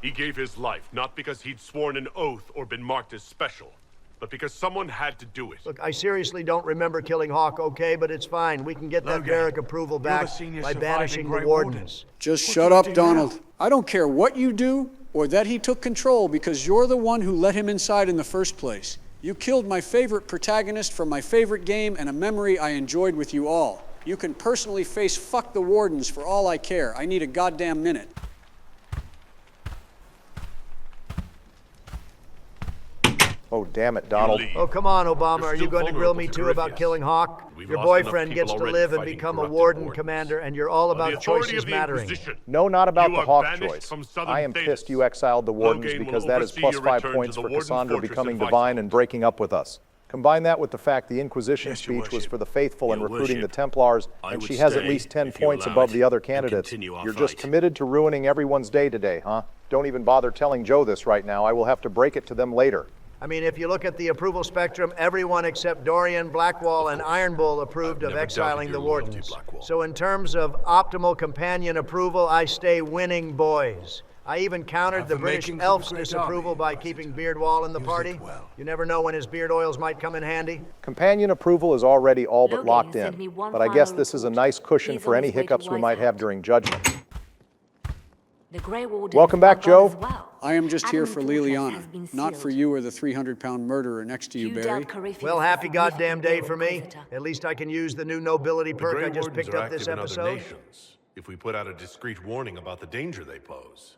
He gave his life, not because he'd sworn an oath or been marked as special, but because someone had to do it. Look, I seriously don't remember killing Hawk, okay, but it's fine. We can get that Varric approval back by banishing the wardens. Just shut up, Donald. I don't care what you do or that he took control, because you're the one who let him inside in the first place. You killed my favorite protagonist from my favorite game and a memory I enjoyed with you all. You can personally face fuck the wardens for all I care. I need a goddamn minute. Oh, damn it, Donald. Oh, come on, Obama. Are you going to grill me too about killing Hawk? Your boyfriend gets to live and become a warden commander, and you're all about choices mattering. No, not about the Hawk choice. I am pissed you exiled the wardens because that is plus 5 points for Cassandra becoming divine and breaking up with us. Combine that with the fact the Inquisition speech was for the faithful and recruiting the Templars, and she has at least 10 points above the other candidates. You're just committed to ruining everyone's day today, huh? Don't even bother telling Joe this right now. I will have to break it to them later. I mean, if you look at the approval spectrum, everyone except Dorian, Blackwall, and Iron Bull approved of exiling the wardens. So in terms of optimal companion approval, I stay winning, boys. I even countered the British elf's disapproval by keeping Beardwall in the party. You never know when his beard oils might come in handy. Companion approval is already all but locked in, but I guess this is a nice cushion for any hiccups we might have during judgment. Welcome back, Joe. I am just here for Liliana, not for you or the 300-pound murderer next to you, Barry. Well, happy goddamn day for me. At least I can use the new nobility perk I just picked up this episode. If we put out a discreet warning about the danger they pose.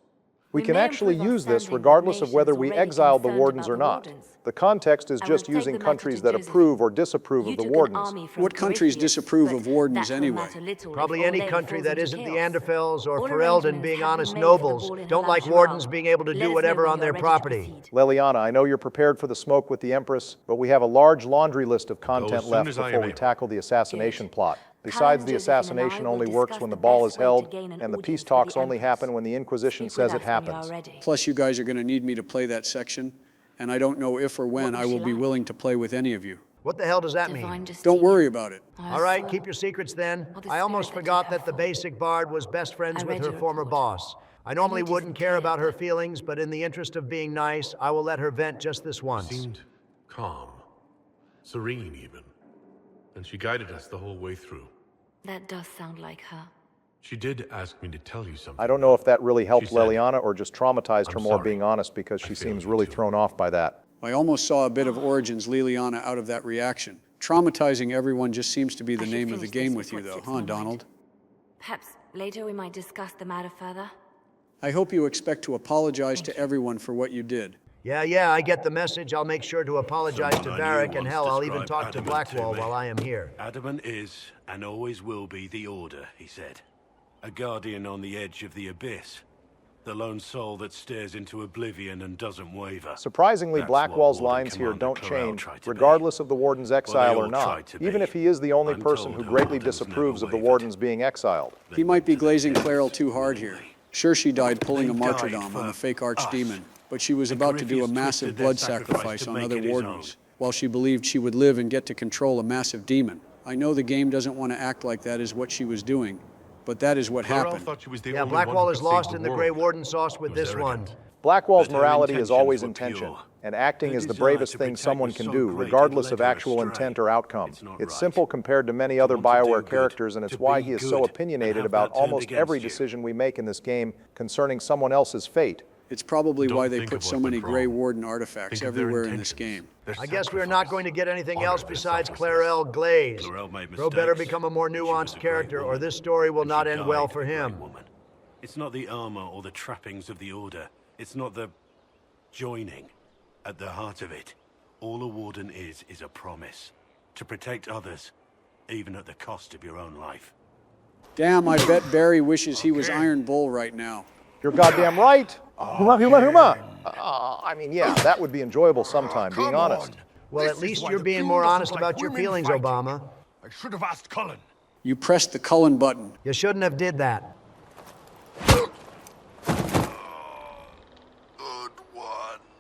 We can actually use this regardless of whether we exile the wardens or not. The context is just using countries that approve or disapprove of the wardens. What countries disapprove of wardens anyway? Probably any country that isn't the Anderfels or Ferelden being honest nobles don't like wardens being able to do whatever on their property. Liliana, I know you're prepared for the smoke with the Empress, but we have a large laundry list of content left before we tackle the assassination plot. Besides, the assassination only works when the ball is held, and the peace talks only happen when the Inquisition says it happens. Plus, you guys are going to need me to play that section, and I don't know if or when I will be willing to play with any of you. What the hell does that mean? Don't worry about it. All right, keep your secrets then. I almost forgot that the basic bard was best friends with her former boss. I normally wouldn't care about her feelings, but in the interest of being nice, I will let her vent just this once. Seemed calm, serene even. And she guided us the whole way through. That does sound like her. She did ask me to tell you something. I don't know if that really helped Liliana or just traumatized her more, being honest, because she seems really thrown off by that. I almost saw a bit of Origins Liliana out of that reaction. Traumatizing everyone just seems to be the name of the game with you, though, huh, Donald? Perhaps later we might discuss the matter further. I hope you expect to apologize to everyone for what you did. Yeah, I get the message. I'll make sure to apologize to Varric, and hell, I'll even talk to Blackwall while I am here. Adamant is, and always will be, the Order, he said. A guardian on the edge of the abyss. The lone soul that stares into oblivion and doesn't waver. Surprisingly, Blackwall's lines here don't change, regardless of the Warden's exile or not, even if he is the only person who greatly disapproves of the Warden's being exiled. He might be glazing Clairol too hard here. Sure, she died pulling a martyrdom on the fake archdemon, but she was about to do a massive blood sacrifice on other wardens, while she believed she would live and get to control a massive demon. I know the game doesn't want to act like that is what she was doing, but that is what happened. Yeah, Blackwall is lost in the Grey Warden sauce with this one. Blackwall's morality is always intention, and acting is the bravest thing someone can do, regardless of actual intent or outcome. It's simple compared to many other BioWare characters, and it's why he is so opinionated about almost every decision we make in this game concerning someone else's fate. It's probably why they put so many Grey Warden artifacts everywhere in this game. I guess we're not going to get anything else besides Clairol Glaze. Bro better become a more nuanced character, or this story will not end well for him. It's not the armor or the trappings of the Order. It's not the joining. At the heart of it, all a Warden is a promise. To protect others, even at the cost of your own life. Damn, I bet Barry wishes he was Iron Bull right now. You're goddamn right. Huma. I mean, yeah, that would be enjoyable sometime, being honest. Well, at least you're being more honest about your feelings, Obama. I should have asked Cullen. You pressed the Cullen button. You shouldn't have did that.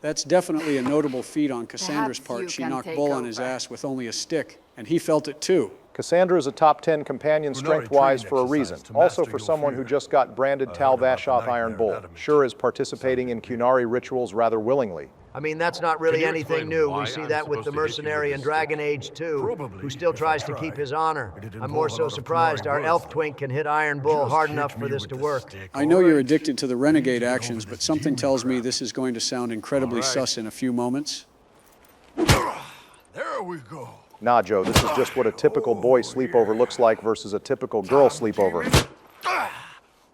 That's definitely a notable feat on Cassandra's part. She knocked Bull on his ass with only a stick, and he felt it too. Cassandra is a top 10 companion strength-wise for a reason, also for someone who just got branded Tal Vashoth Iron Bull, sure is participating in Qunari rituals rather willingly. I mean, that's not really anything new. We see that with the mercenary in Dragon Age 2, who still tries to keep his honor. I'm more so surprised our elf twink can hit Iron Bull hard enough for this to work. I know you're addicted to the renegade actions, but something tells me this is going to sound incredibly sus in a few moments. There we go. Nah, Joe, this is just what a typical boy sleepover looks like versus a typical girl sleepover.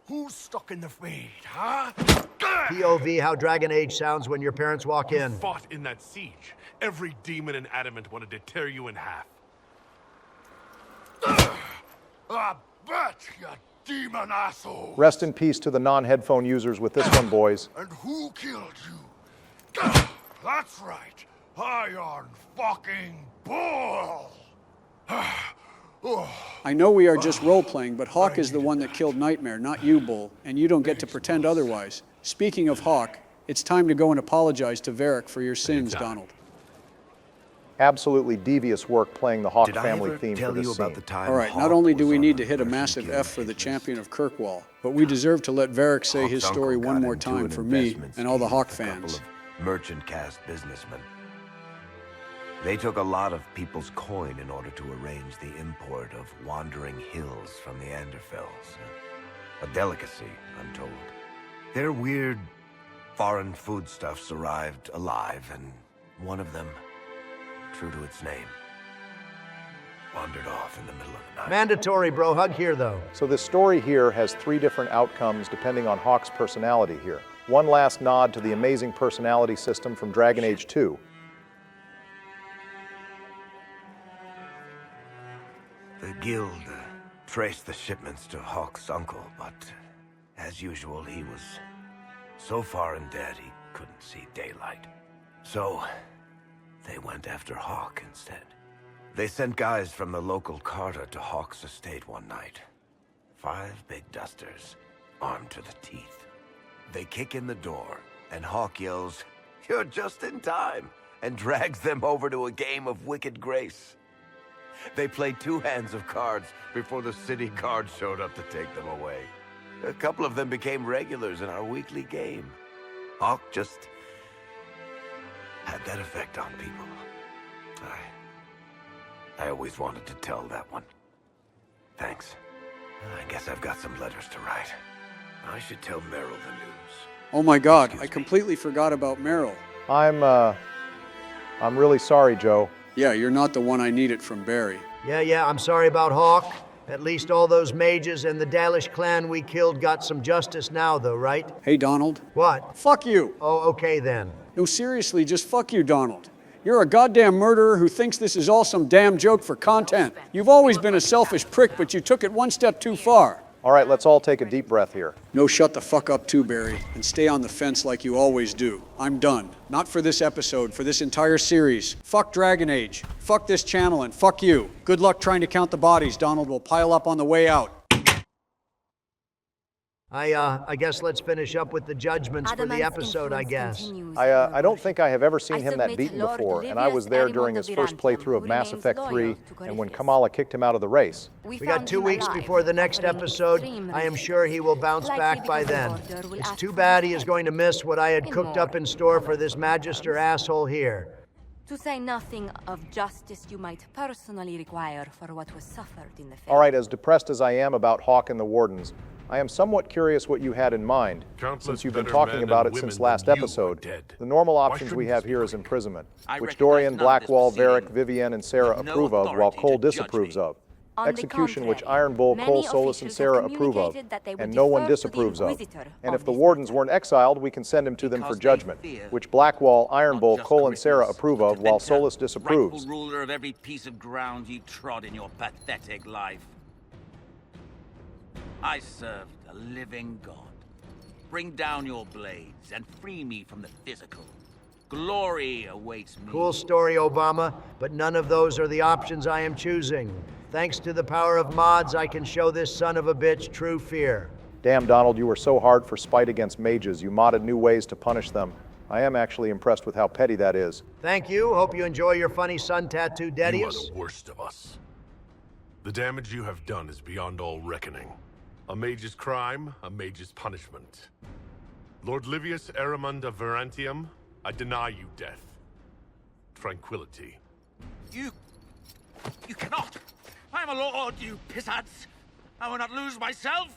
Who's stuck in the Fade, huh? POV how Dragon Age sounds when your parents walk in. You fought in that siege. Every demon and adamant wanted to tear you in half. I bet, you demon asshole! Rest in peace to the non-headphone users with this one, boys. And who killed you? That's right, Iron fucking Bull! I know we are just role-playing, but Hawk is the one that killed Nightmare, not you, Bull, and you don't get to pretend otherwise. Speaking of Hawk, it's time to go and apologize to Varric for your sins, Donald. Absolutely devious work playing the Hawk family theme for this scene. All right, not only do we need to hit a massive F for the champion of Kirkwall, but we deserve to let Varric say his story one more time for me and all the Hawk fans. Merchant caste businessmen. They took a lot of people's coin in order to arrange the import of wandering hills from the Anderfells. A delicacy, I'm told. Their weird foreign foodstuffs arrived alive, and one of them, true to its name, wandered off in the middle of the night. Mandatory, bro. Hug here, though. So this story here has 3 different outcomes depending on Hawk's personality here. One last nod to the amazing personality system from Dragon Age 2. The guild traced the shipments to Hawk's uncle, but as usual, he was so far in debt he couldn't see daylight. So they went after Hawk instead. They sent guys from the local carter to Hawk's estate one night. 5 big dusters, armed to the teeth. They kick in the door, and Hawk yells, "You're just in time," and drags them over to a game of Wicked Grace. They played 2 hands of cards before the city guard showed up to take them away. A couple of them became regulars in our weekly game. Hawk just had that effect on people. I always wanted to tell that one. Thanks. I guess I've got some letters to write. I should tell Meryl the news. Oh my God, I completely forgot about Meryl. I'm really sorry, Joe. Yeah, you're not the one I needed from Barry. Yeah, I'm sorry about Hawk. At least all those mages and the Dalish clan we killed got some justice now, though, right? Hey, Donald. What? Fuck you. Oh, okay then. No, seriously, just fuck you, Donald. You're a goddamn murderer who thinks this is all some damn joke for content. You've always been a selfish prick, but you took it one step too far. All right, let's all take a deep breath here. No, shut the fuck up too, Barry, and stay on the fence like you always do. I'm done. Not for this episode, for this entire series. Fuck Dragon Age. Fuck this channel, and fuck you. Good luck trying to count the bodies. Donald will pile up on the way out. I guess let's finish up with the judgments for the episode, I guess. I don't think I have ever seen him that beaten before, and I was there during his first playthrough of Mass Effect 3 and when Kamala kicked him out of the race. We got 2 weeks before the next episode. I am sure he will bounce back by then. It's too bad he is going to miss what I had cooked up in store for this Magister asshole here. To say nothing of justice you might personally require for what was suffered in the fair. All right, as depressed as I am about Hawk and the Wardens, I am somewhat curious what you had in mind, since you've been talking about it since last episode. The normal options we have here is imprisonment, which Dorian, Blackwall, Varric, Vivienne, and Sarah approve of, while Cole disapproves of. Execution, which Iron Bull, Cole, Solas, and Sarah approve of, and no one disapproves of. And if the Wardens weren't exiled, we can send him to them for judgment, which Blackwall, Iron Bull, Cole, and Sarah approve of, while Solas disapproves. Rightful ruler of every piece of ground you trod in your pathetic life. I serve the living God. Bring down your blades and free me from the physical. Glory awaits me. Cool story, Obama, but none of those are the options I am choosing. Thanks to the power of mods, I can show this son of a bitch true fear. Damn, Donald, you were so hard for spite against mages. You modded new ways to punish them. I am actually impressed with how petty that is. Thank you. Hope you enjoy your funny sun tattoo, Dedius. You are the worst of us. The damage you have done is beyond all reckoning. A mage's crime, a mage's punishment. Lord Livius Aramund of Verantium, I deny you death. Tranquility. You cannot! I am a lord, you pissants! I will not lose myself!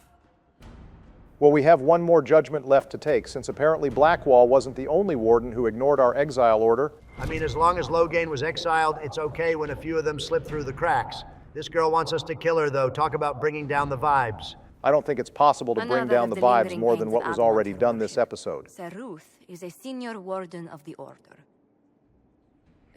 Well, we have one more judgment left to take, since apparently Blackwall wasn't the only warden who ignored our exile order. I mean, as long as Loghain was exiled, it's okay when a few of them slip through the cracks. This girl wants us to kill her, though. Talk about bringing down the vibes. I don't think it's possible to bring Another down of the the vibes lingering more than pains what of was already Avalon done this episode. Saruth is a senior warden of the Order.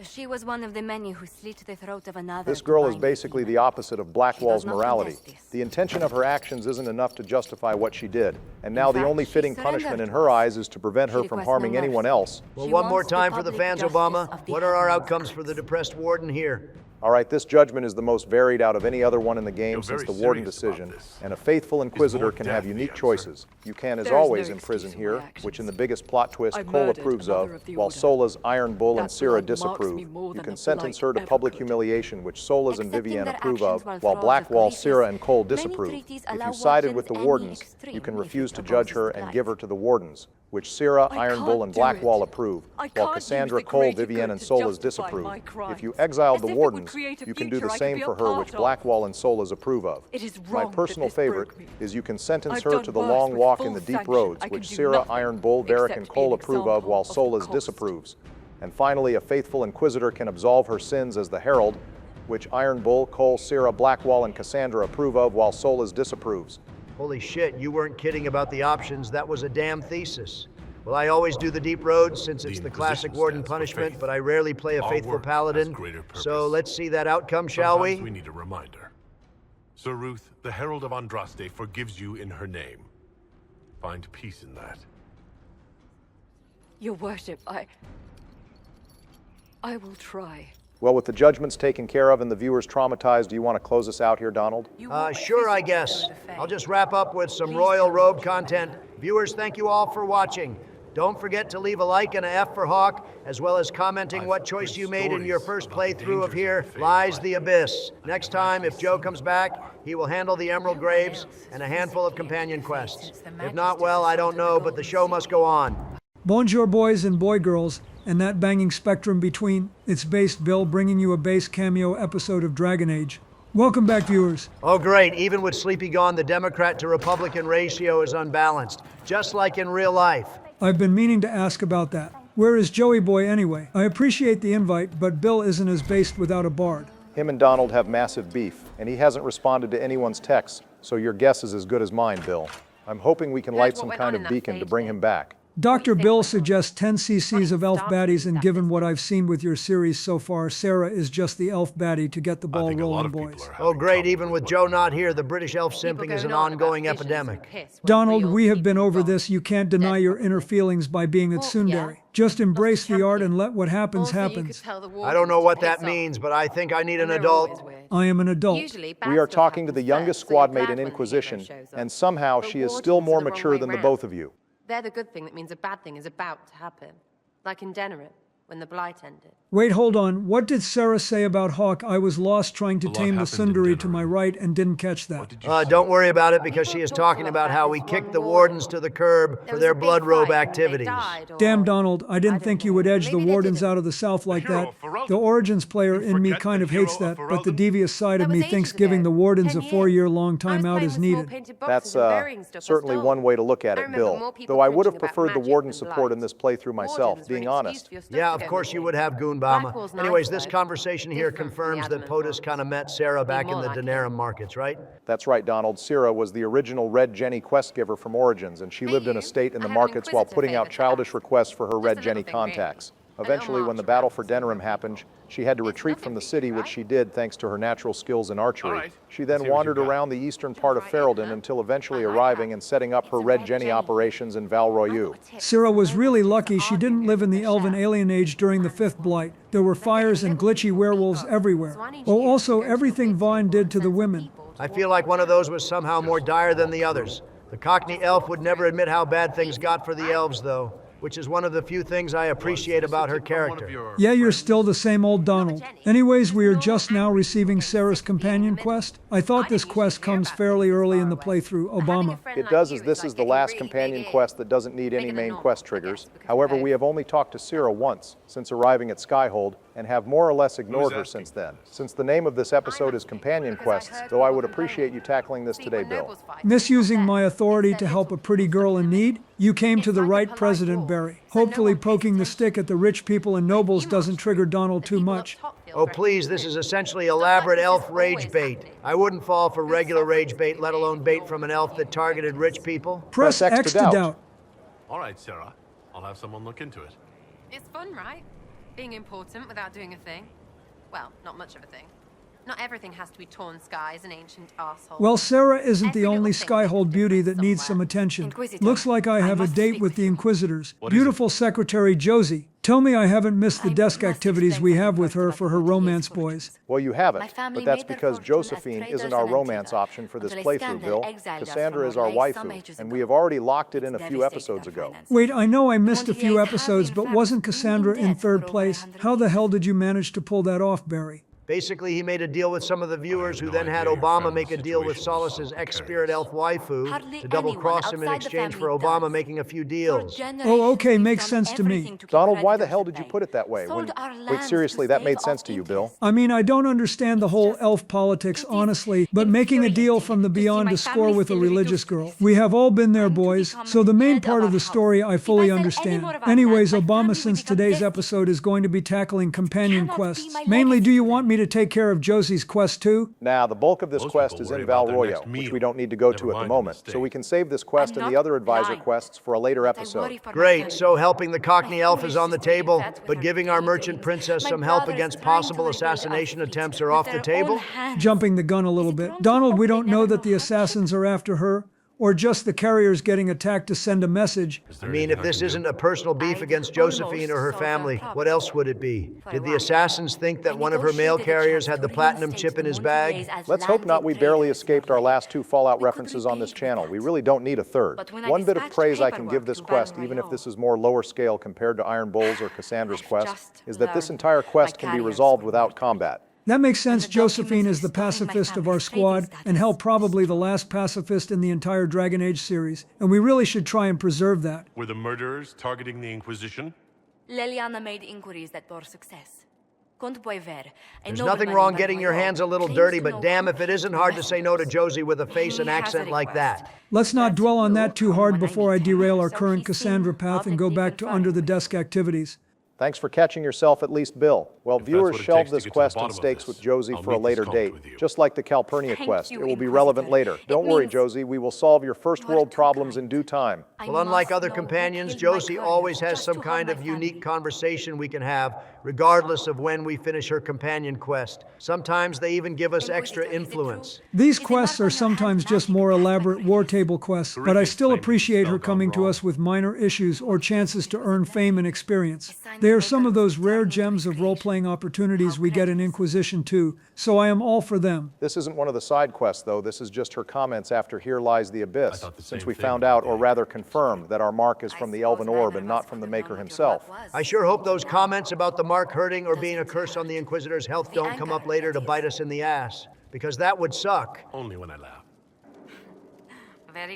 She was one of the many who slit the throat of another. This girl is basically the opposite of Blackwall's morality. The intention of her actions isn't enough to justify what she did, and now the only fitting punishment in her eyes is to prevent her from harming anyone else. Well, one more time for the fans, Obama. What are our outcomes for the depressed warden here? All right, this judgment is the most varied out of any other one in the game since the Warden decision, and a faithful Inquisitor can have unique choices. You can, as always, imprison here, which in the biggest plot twist Cole approves of, while Sola's Iron Bull and Syrah disapprove. You can sentence her to public humiliation, which Sola's and Vivienne approve of, while Blackwall, Syrah, and Cole disapprove. If you sided with the Wardens, you can refuse to judge her and give her to the Wardens, which Syrah, Iron Bull, and Blackwall approve, while Cassandra, Cole, Vivienne, and Sola's disapprove. If you exiled the Wardens, you can do the same for her, which Blackwall and Sola's approve of. My personal favorite is you can sentence her to the long walk in the deep roads, which Syrah, Iron Bull, Varric, and Cole approve of, while Sola's disapproves. And finally, a faithful Inquisitor can absolve her sins as the Herald, which Iron Bull, Cole, Syrah, Blackwall, and Cassandra approve of, while Sola's disapproves. Holy shit, you weren't kidding about the options. That was a damn thesis. Well, I always do the deep roads since it's the classic Warden punishment, but I rarely play a faithful paladin. So let's see that outcome, shall we? We need a reminder. Saruth, the Herald of Andraste, forgives you in her name. Find peace in that. Your worship, I will try. Well, with the judgments taken care of and the viewers traumatized, do you want to close us out here, Donald? Sure, I guess. I'll just wrap up with some Royal Robe content. Viewers, thank you all for watching. Don't forget to leave a like and a F for Hawk, as well as commenting what choice you made in your first playthrough of Here Lies the Abyss. Next time, if Joe comes back, he will handle the Emerald Graves and a handful of companion quests. If not, well, I don't know, but the show must go on. Bonjour, boys and boy girls, and that banging spectrum between. It's Based Bill bringing you a base cameo episode of Dragon Age. Welcome back, viewers. Oh, great. Even with Sleepy gone, the Democrat to Republican ratio is unbalanced, just like in real life. I've been meaning to ask about that. Where is Joey Boy anyway? I appreciate the invite, but Bill isn't as based without a bard. Him and Donald have massive beef, and he hasn't responded to anyone's texts, so your guess is as good as mine, Bill. I'm hoping we can light some kind of beacon to bring him back. Dr. Bill suggests 10 cc's of elf baddies, and given what I've seen with your series so far, Sarah is just the elf baddie to get the ball rolling, boys. Oh, great. Even with Joe not here, the British elf simping is an ongoing epidemic. Donald, we have been over this. You can't deny your inner feelings by being a tsundere. Just embrace the art and let what happens happens. I don't know what that means, but I think I need an adult. I am an adult. We are talking to the youngest squad mate in Inquisition, and somehow she is still more mature than the both of you. They're the good thing that means a bad thing is about to happen. Like in Denerim, when the Blight ended. Wait, hold on. What did Sarah say about Hawk? I was lost trying to tame the tsundere to my right and didn't catch that. Don't worry about it, because she is talking about how we kicked the Wardens to the curb for their blood robe activities. Damn, Donald, I didn't think you would edge the Wardens out of the South like that. The Origins player in me kind of hates that, but the devious side of me thinks giving the Wardens a 4-year-long timeout is needed. That's certainly one way to look at it, Bill. Though I would have preferred the Warden support in this playthrough myself, being honest. Yeah, of course you would have, Goombama. Anyways, this conversation here confirms that POTUS kind of met Sarah back in the Denerim markets, right? That's right, Donald. Syrah was the original Red Jenny quest giver from Origins, and she lived in a state in the markets while putting out childish requests for her Red Jenny contacts. Eventually, when the battle for Denerim happened, she had to retreat from the city, which she did thanks to her natural skills in archery. She then wandered around the eastern part of Ferelden until eventually arriving and setting up her Red Jenny operations in Val Royeaux. Sarah was really lucky she didn't live in the Elven Alien Age during the 5th Blight. There were fires and glitchy werewolves everywhere. Oh, also everything Vaughn did to the women. I feel like one of those was somehow more dire than the others. The Cockney elf would never admit how bad things got for the elves, though, which is one of the few things I appreciate about her character. Yeah, you're still the same old Donald. Anyways, we are just now receiving Sarah's companion quest. I thought this quest comes fairly early in the playthrough, Obama. It does, as this is the last companion quest that doesn't need any main quest triggers. However, we have only talked to Syrah once since arriving at Skyhold, and have more or less ignored her since then. Since the name of this episode is Companion Quests, though I would appreciate you tackling this today, Bill. Misusing my authority to help a pretty girl in need? You came to the right president, Barry. Hopefully poking the stick at the rich people and nobles doesn't trigger Donald too much. Oh please, this is essentially elaborate elf rage bait. I wouldn't fall for regular rage bait, let alone bait from an elf that targeted rich people. Press X to doubt. All right, Sarah. I'll have someone look into it. It's fun, right? Being important without doing a thing. Well, not much of a thing. Not everything has to be torn skies and ancient assholes. Well, Sarah isn't the only Skyhold beauty that needs some attention. Looks like I have a date with the Inquisitors. Beautiful Secretary Josie. Tell me I haven't missed the desk activities we have with her for her romance boys. Well, you haven't, but that's because Josephine isn't our romance option for this playthrough, Bill. Cassandra is our waifu, and we have already locked it in a few episodes ago. Wait, I know I missed a few episodes, but wasn't Cassandra in third place? How the hell did you manage to pull that off, Barry? Basically, he made a deal with some of the viewers who then had Obama make a deal with Solace's ex-spirit elf waifu to double-cross him in exchange for Obama making a few deals. Oh, okay, makes sense to me. Donald, why the hell did you put it that way? Wait, seriously, that made sense to you, Bill. I mean, I don't understand the whole elf politics, honestly, but making a deal from the beyond to score with a religious girl. We have all been there, boys, so the main part of the story I fully understand. Anyways, Obama, since today's episode is going to be tackling companion quests, mainly do you want me to take care of Josie's quest too? Nah, the bulk of this quest is in Val Royo, which we don't need to go to at the moment, so we can save this quest and the other advisor quests for a later episode. Great, so helping the Cockney elf is on the table, but giving our merchant princess some help against possible assassination attempts are off the table? Jumping the gun a little bit. Donald, we don't know that the assassins are after her. Or just the carriers getting attacked to send a message. I mean, if this isn't a personal beef against Josephine or her family, what else would it be? Did the assassins think that one of her mail carriers had the platinum chip in his bag? Let's hope not. We barely escaped our last two Fallout references on this channel. We really don't need a third. One bit of praise I can give this quest, even if this is more lower scale compared to Iron Bowls or Cassandra's quest, is that this entire quest can be resolved without combat. That makes sense. Josephine is the pacifist of our squad, and hell, probably the last pacifist in the entire Dragon Age series, and we really should try and preserve that. Were the murderers targeting the Inquisition? Leliana made inquiries that bore success. There's nothing wrong getting your hands a little dirty, but damn if it isn't hard to say no to Josie with a face and accent like that. Let's not dwell on that too hard before I derail our current Cassandra path and go back to under-the-desk activities. Thanks for catching yourself, at least, Bill. Well, viewers shelved this quest and stakes with Josie for a later date. Just like the Calpurnia quest, it will be relevant later. Don't worry, Josie, we will solve your first world problems in due time. Well, unlike other companions, Josie always has some kind of unique conversation we can have, regardless of when we finish her companion quest. Sometimes they even give us extra influence. These quests are sometimes just more elaborate war table quests, but I still appreciate her coming to us with minor issues or chances to earn fame and experience. They are some of those rare gems of role-playing opportunities we get in Inquisition too, so I am all for them. This isn't one of the side quests, though. This is just her comments after Here Lies the Abyss, since we found out, or rather confirmed, that our mark is from the Elven Orb and not from the Maker himself. I sure hope those comments about the mark hurting or being a curse on the Inquisitor's health don't come up later to bite us in the ass, because that would suck. Only when I laugh.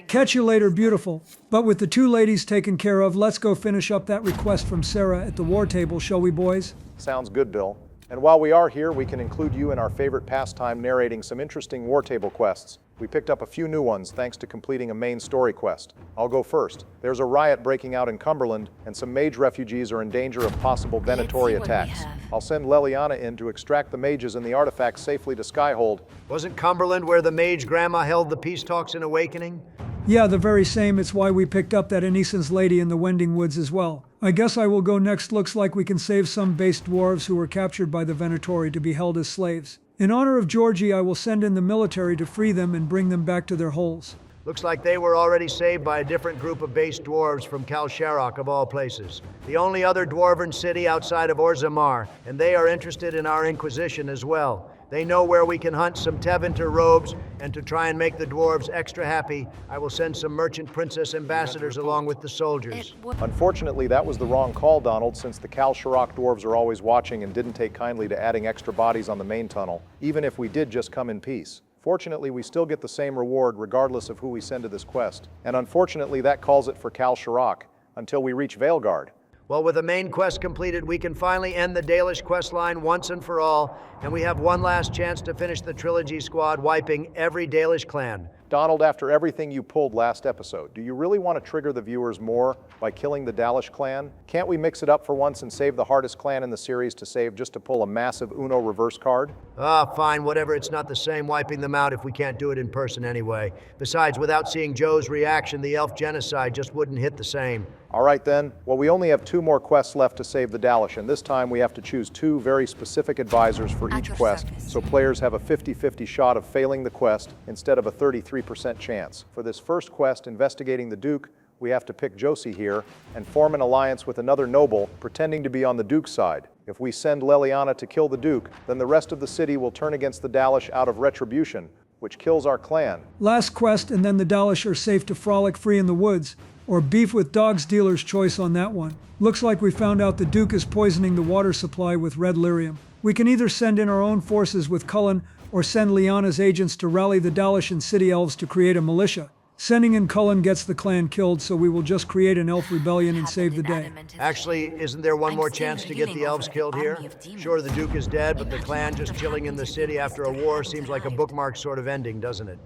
Catch you later, beautiful. But with the two ladies taken care of, let's go finish up that request from Sarah at the war table, shall we, boys? Sounds good, Bill. And while we are here, we can include you in our favorite pastime narrating some interesting war table quests. We picked up a few new ones thanks to completing a main story quest. I'll go first. There's a riot breaking out in Cumberland, and some mage refugees are in danger of possible Venatori attacks. I'll send Leliana in to extract the mages and the artifacts safely to Skyhold. Wasn't Cumberland where the mage grandma held the peace talks in Awakening? Yeah, the very same. It's why we picked up that Anison's lady in the Wending Woods as well. I guess I will go next. Looks like we can save some base dwarves who were captured by the Venatori to be held as slaves. In honor of Georgie, I will send in the military to free them and bring them back to their holes. Looks like they were already saved by a different group of base dwarves from Kal Sharok, of all places. The only other dwarven city outside of Orzammar, and they are interested in our Inquisition as well. They know where we can hunt some Tevinter robes, and to try and make the dwarves extra happy, I will send some merchant princess ambassadors along with the soldiers. Unfortunately, that was the wrong call, Donald, since the Kal Sharok dwarves are always watching and didn't take kindly to adding extra bodies on the main tunnel, even if we did just come in peace. Fortunately, we still get the same reward regardless of who we send to this quest. And unfortunately, that calls it for Kal Sharok, until we reach Veilguard. Well, with the main quest completed, we can finally end the Dalish quest line once and for all, and we have one last chance to finish the trilogy squad, wiping every Dalish clan. Donald, after everything you pulled last episode, do you really want to trigger the viewers more by killing the Dalish clan? Can't we mix it up for once and save the hardest clan in the series to save just to pull a massive Uno reverse card? Fine, whatever. It's not the same wiping them out if we can't do it in person anyway. Besides, without seeing Joe's reaction, the elf genocide just wouldn't hit the same. All right then. Well, we only have 2 more quests left to save the Dalish, and this time we have to choose 2 very specific advisors for each quest, so players have a 50-50 shot of failing the quest instead of a 33% chance. For this first quest, investigating the Duke, we have to pick Josie here and form an alliance with another noble pretending to be on the Duke's side. If we send Leliana to kill the Duke, then the rest of the city will turn against the Dalish out of retribution, which kills our clan. Last quest, and then the Dalish are safe to frolic free in the woods. Or beef with dogs, dealer's choice on that one. Looks like we found out the Duke is poisoning the water supply with red lyrium. We can either send in our own forces with Cullen or send Lyanna's agents to rally the Dalish and city elves to create a militia. Sending in Cullen gets the clan killed, so we will just create an elf rebellion and save the day. Actually, isn't there one more chance to get the elves killed here? Sure, the Duke is dead, but the clan just chilling in the city after a war seems like a bookmark sort of ending, doesn't it?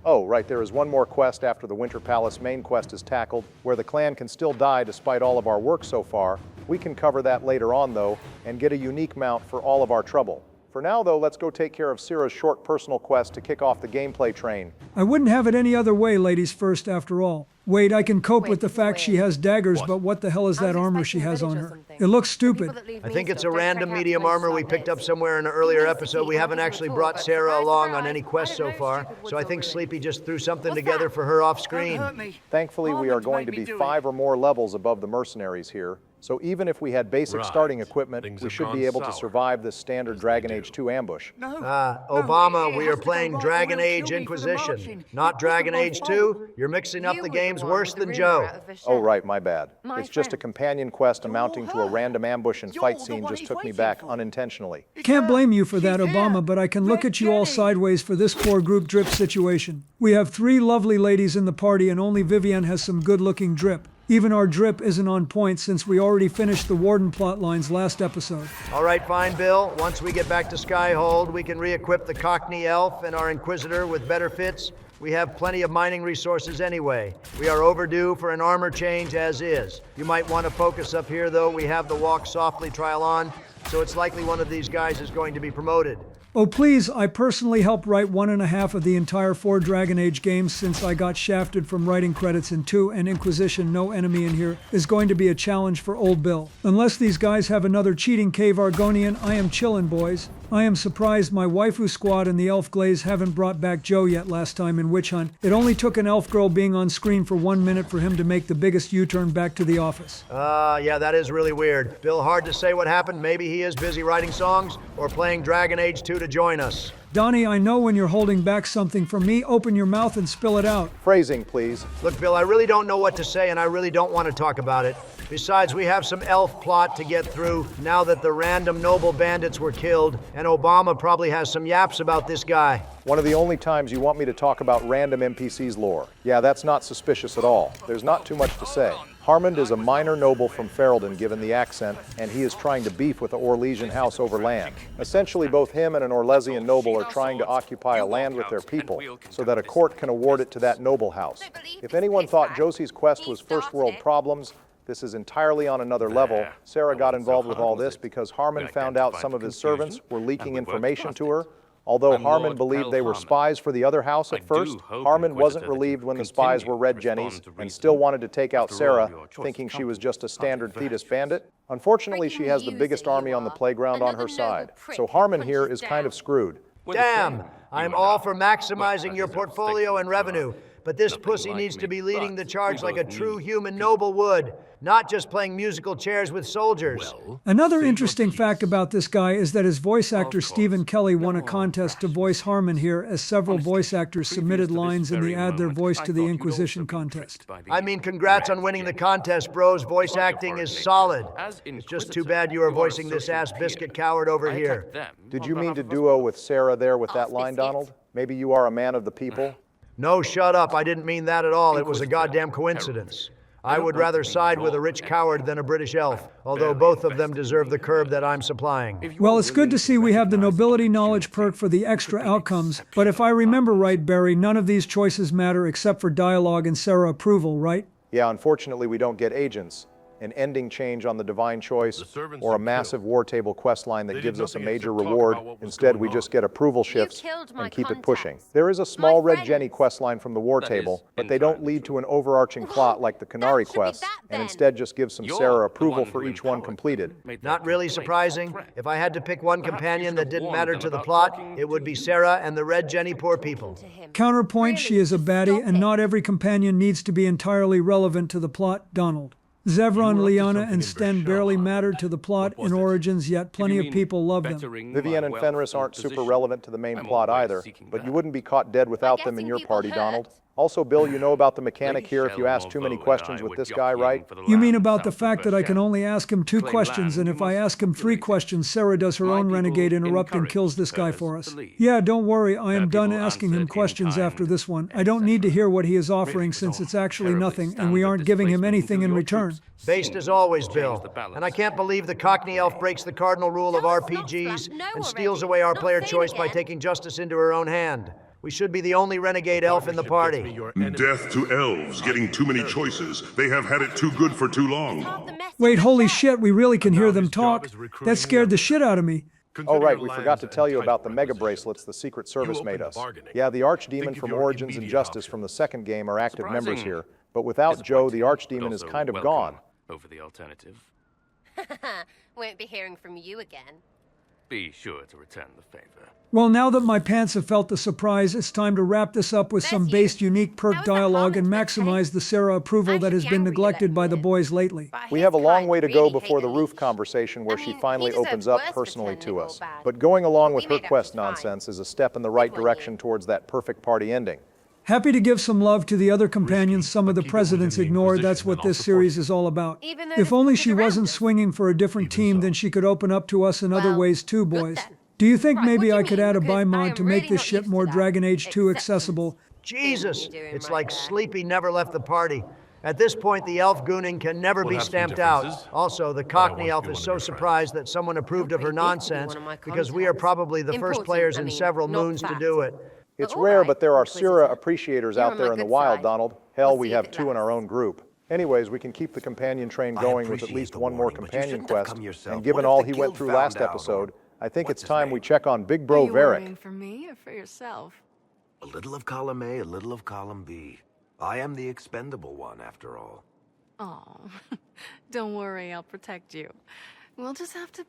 Oh, right, there is one more quest after the Winter Palace main quest is tackled, where the clan can still die despite all of our work so far. We can cover that later on, though, and get a unique mount for all of our trouble. For now, though, let's go take care of Syrah's short personal quest to kick off the gameplay train. I wouldn't have it any other way, ladies first, after all. Wait, I can cope with the fact she has daggers, but what the hell is that armor she has on her? It looks stupid. I think it's a random medium armor we picked up somewhere in an earlier episode. We haven't actually brought Sarah along on any quest so far, so I think Sleepy just threw something together for her off screen. Thankfully, we are going to be 5 or more levels above the mercenaries here, so even if we had basic starting equipment, we should be able to survive this standard Dragon Age 2 ambush. Obama, we are playing Dragon Age Inquisition, not Dragon Age 2. You're mixing up the games worse than Joe. Oh, right, my bad. It's just a companion quest amounting to a random ambush and fight scene just took me back unintentionally. Can't blame you for that, Obama, but I can look at you all sideways for this poor group drip situation. We have 3 lovely ladies in the party and only Vivienne has some good-looking drip. Even our drip isn't on point since we already finished the Warden plot lines last episode. All right, fine, Bill. Once we get back to Skyhold, we can re-equip the Cockney Elf and our Inquisitor with better fits. We have plenty of mining resources anyway. We are overdue for an armor change as is. You might want to focus up here, though. We have the Walk Softly trial on, so it's likely one of these guys is going to be promoted. Oh please, I personally helped write 1.5 of the entire 4 Dragon Age games since I got shafted from writing credits in 2, and Inquisition No Enemy in Here is going to be a challenge for old Bill. Unless these guys have another cheating Cave Argonian, I am chillin', boys. I am surprised my waifu squad and the elf glaze haven't brought back Joe yet last time in Witch Hunt. It only took an elf girl being on screen for 1 minute for him to make the biggest U-turn back to the office. Yeah, that is really weird. Bill, hard to say what happened. Maybe he is busy writing songs or playing Dragon Age 2 to join us. Donnie, I know when you're holding back something from me, open your mouth and spill it out. Phrasing, please. Look, Bill, I really don't know what to say, and I really don't want to talk about it. Besides, we have some elf plot to get through now that the random noble bandits were killed, and Obama probably has some yaps about this guy. One of the only times you want me to talk about random NPC's lore. Yeah, that's not suspicious at all. There's not too much to say. Harmond is a minor noble from Ferelden, given the accent, and he is trying to beef with the Orlesian house over land. Essentially, both him and an Orlesian noble are trying to occupy a land with their people, so that a court can award it to that noble house. If anyone thought Josie's quest was first world problems, this is entirely on another level. Sarah got involved with all this because Harmon found out some of his servants were leaking information to her. Although Harmon believed they were spies for the other house at first, Harmon wasn't relieved when the spies were red jennies and still wanted to take out Sarah, thinking she was just a standard Thetis bandit. Unfortunately, she has the biggest army on the playground on her side, so Harmon here is kind of screwed. Damn! I'm all for maximizing your portfolio and revenue, but this pussy needs to be leading the charge like a true human noble would, not just playing musical chairs with soldiers. Another interesting fact about this guy is that his voice actor Stephen Kelly won a contest to voice Harmon here, as several voice actors submitted lines in the Add Their Voice to the Inquisition contest. I mean, congrats on winning the contest, bros. Voice acting is solid. It's just too bad you are voicing this ass biscuit coward over here. Did you mean to duo with Sarah there with that line, Donald? Maybe you are a man of the people? No, shut up. I didn't mean that at all. It was a goddamn coincidence. I would rather side with a rich coward than a British elf, although both of them deserve the curb that I'm supplying. Well, it's good to see we have the nobility knowledge perk for the extra outcomes, but if I remember right, Barry, none of these choices matter except for dialogue and Sarah approval, right? Yeah, unfortunately we don't get agents, an ending change on the divine choice, or a massive war table quest line that gives us a major reward. Instead, we just get approval shifts and keep it pushing. There is a small Red Jenny quest line from the war table, but they don't lead to an overarching plot like the Canary quests, and instead just give some Sarah approval for each one completed. Not really surprising. If I had to pick one companion that didn't matter to the plot, it would be Sarah and the Red Jenny poor people. Counterpoint, she is a baddie, and not every companion needs to be entirely relevant to the plot, Donald. Zevron, Lyanna, and Sten barely mattered to the plot in Origins, yet plenty of people love them. Vivienne and Fenris aren't super relevant to the main plot either, but you wouldn't be caught dead without them in your party, Donald. Also, Bill, you know about the mechanic here if you ask too many questions with this guy, right? You mean about the fact that I can only ask him 2 questions, and if I ask him 3 questions, Sarah does her own renegade interrupt and kills this guy for us? Yeah, don't worry, I am done asking him questions after this one. I don't need to hear what he is offering since it's actually nothing, and we aren't giving him anything in return. Based as always, Bill. And I can't believe the Cockney elf breaks the cardinal rule of RPGs and steals away our player choice by taking justice into her own hand. We should be the only renegade elf in the party. Death to elves, getting too many choices. They have had it too good for too long. Wait, holy shit, we really can hear them talk. That scared the shit out of me. Oh right, we forgot to tell you about the mega bracelets the Secret Service made us. Yeah, the Archdemon from Origins and Justice from the second game are active members here, but without Joe, the Archdemon is kind of gone. Over the alternative. Won't be hearing from you again. Be sure to return the favor. Well, now that my pants have felt the surprise, it's time to wrap this up with some based unique perk dialogue and maximize the Sarah approval that has been neglected by the boys lately. We have a long way to go before the roof conversation where she finally opens up personally to us. But going along with her quest nonsense is a step in the right direction towards that perfect party ending. Happy to give some love to the other companions some of the presidents ignored. That's what this series is all about. If only she wasn't swinging for a different team, then she could open up to us in other ways too, boys. Do you think maybe I could add a buy mod to make this shit more Dragon Age 2 accessible? Jesus! It's like Sleepy never left the party. At this point, the elf gooning can never be stamped out. Also, the Cockney elf is so surprised that someone approved of her nonsense because we are probably the first players in several moons to do it. It's rare, but there are Syrah appreciators out there in the wild, Donald. Hell, we have 2 in our own group. Anyways, we can keep the companion train going with at least one more companion quest, and given all he went through last episode, I think it's time we check on Big Bro Varric. Are you worrying for me or for yourself? A little of column A, a little of column B. I am the expendable one, after all. Oh, don't worry, I'll protect you. We'll just have to...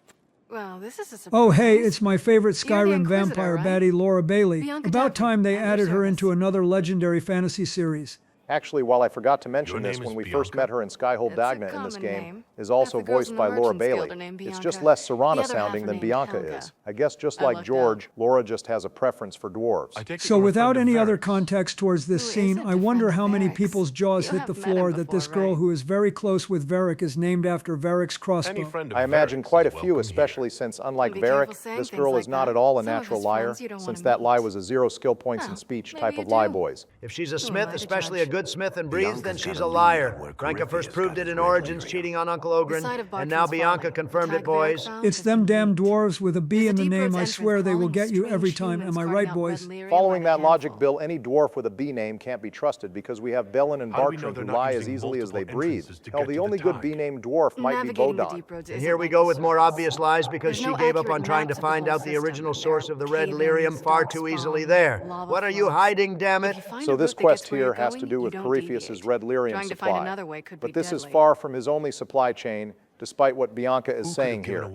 Well, this is a surprise. Oh, hey, it's my favorite Skyrim vampire right? baddie, Laura Bailey. Bianca About Tappan, time they added her into another legendary fantasy series. Actually, while I forgot to mention this when we first met her in Skyhold Dagna in this game, is also voiced by Laura Bailey. It's just less Serana sounding than Bianca is. I guess just like George, Laura just has a preference for dwarves. So without any other context towards this scene, I wonder how many people's jaws hit the floor that this girl who is very close with Varric is named after Varric's crossbow. I imagine quite a few, especially since, unlike Varric, this girl is not at all a natural liar, since that lie was a 0 skill points in speech type of lie, boys. If she's a smith, especially a good smith and breathes, then she's a liar. Franca first proved it in Origins, cheating on Uncle Ogren, and now Bianca confirmed it, boys. It's them damn dwarves with a B in the name. I swear they will get you every time. Am I right, boys? Following that logic, Bill, any dwarf with a B name can't be trusted because we have Bellin and Bartrand who lie as easily as they breathe. Hell, the only good B-named dwarf might be Bodon. And here we go with more obvious lies because she gave up on trying to find out the original source of the red lyrium far too easily there. What are you hiding, damn it? So this quest here has to do with Corypheus's red lyrium supply. But this is far from his only supply chain, despite what Bianca is saying here.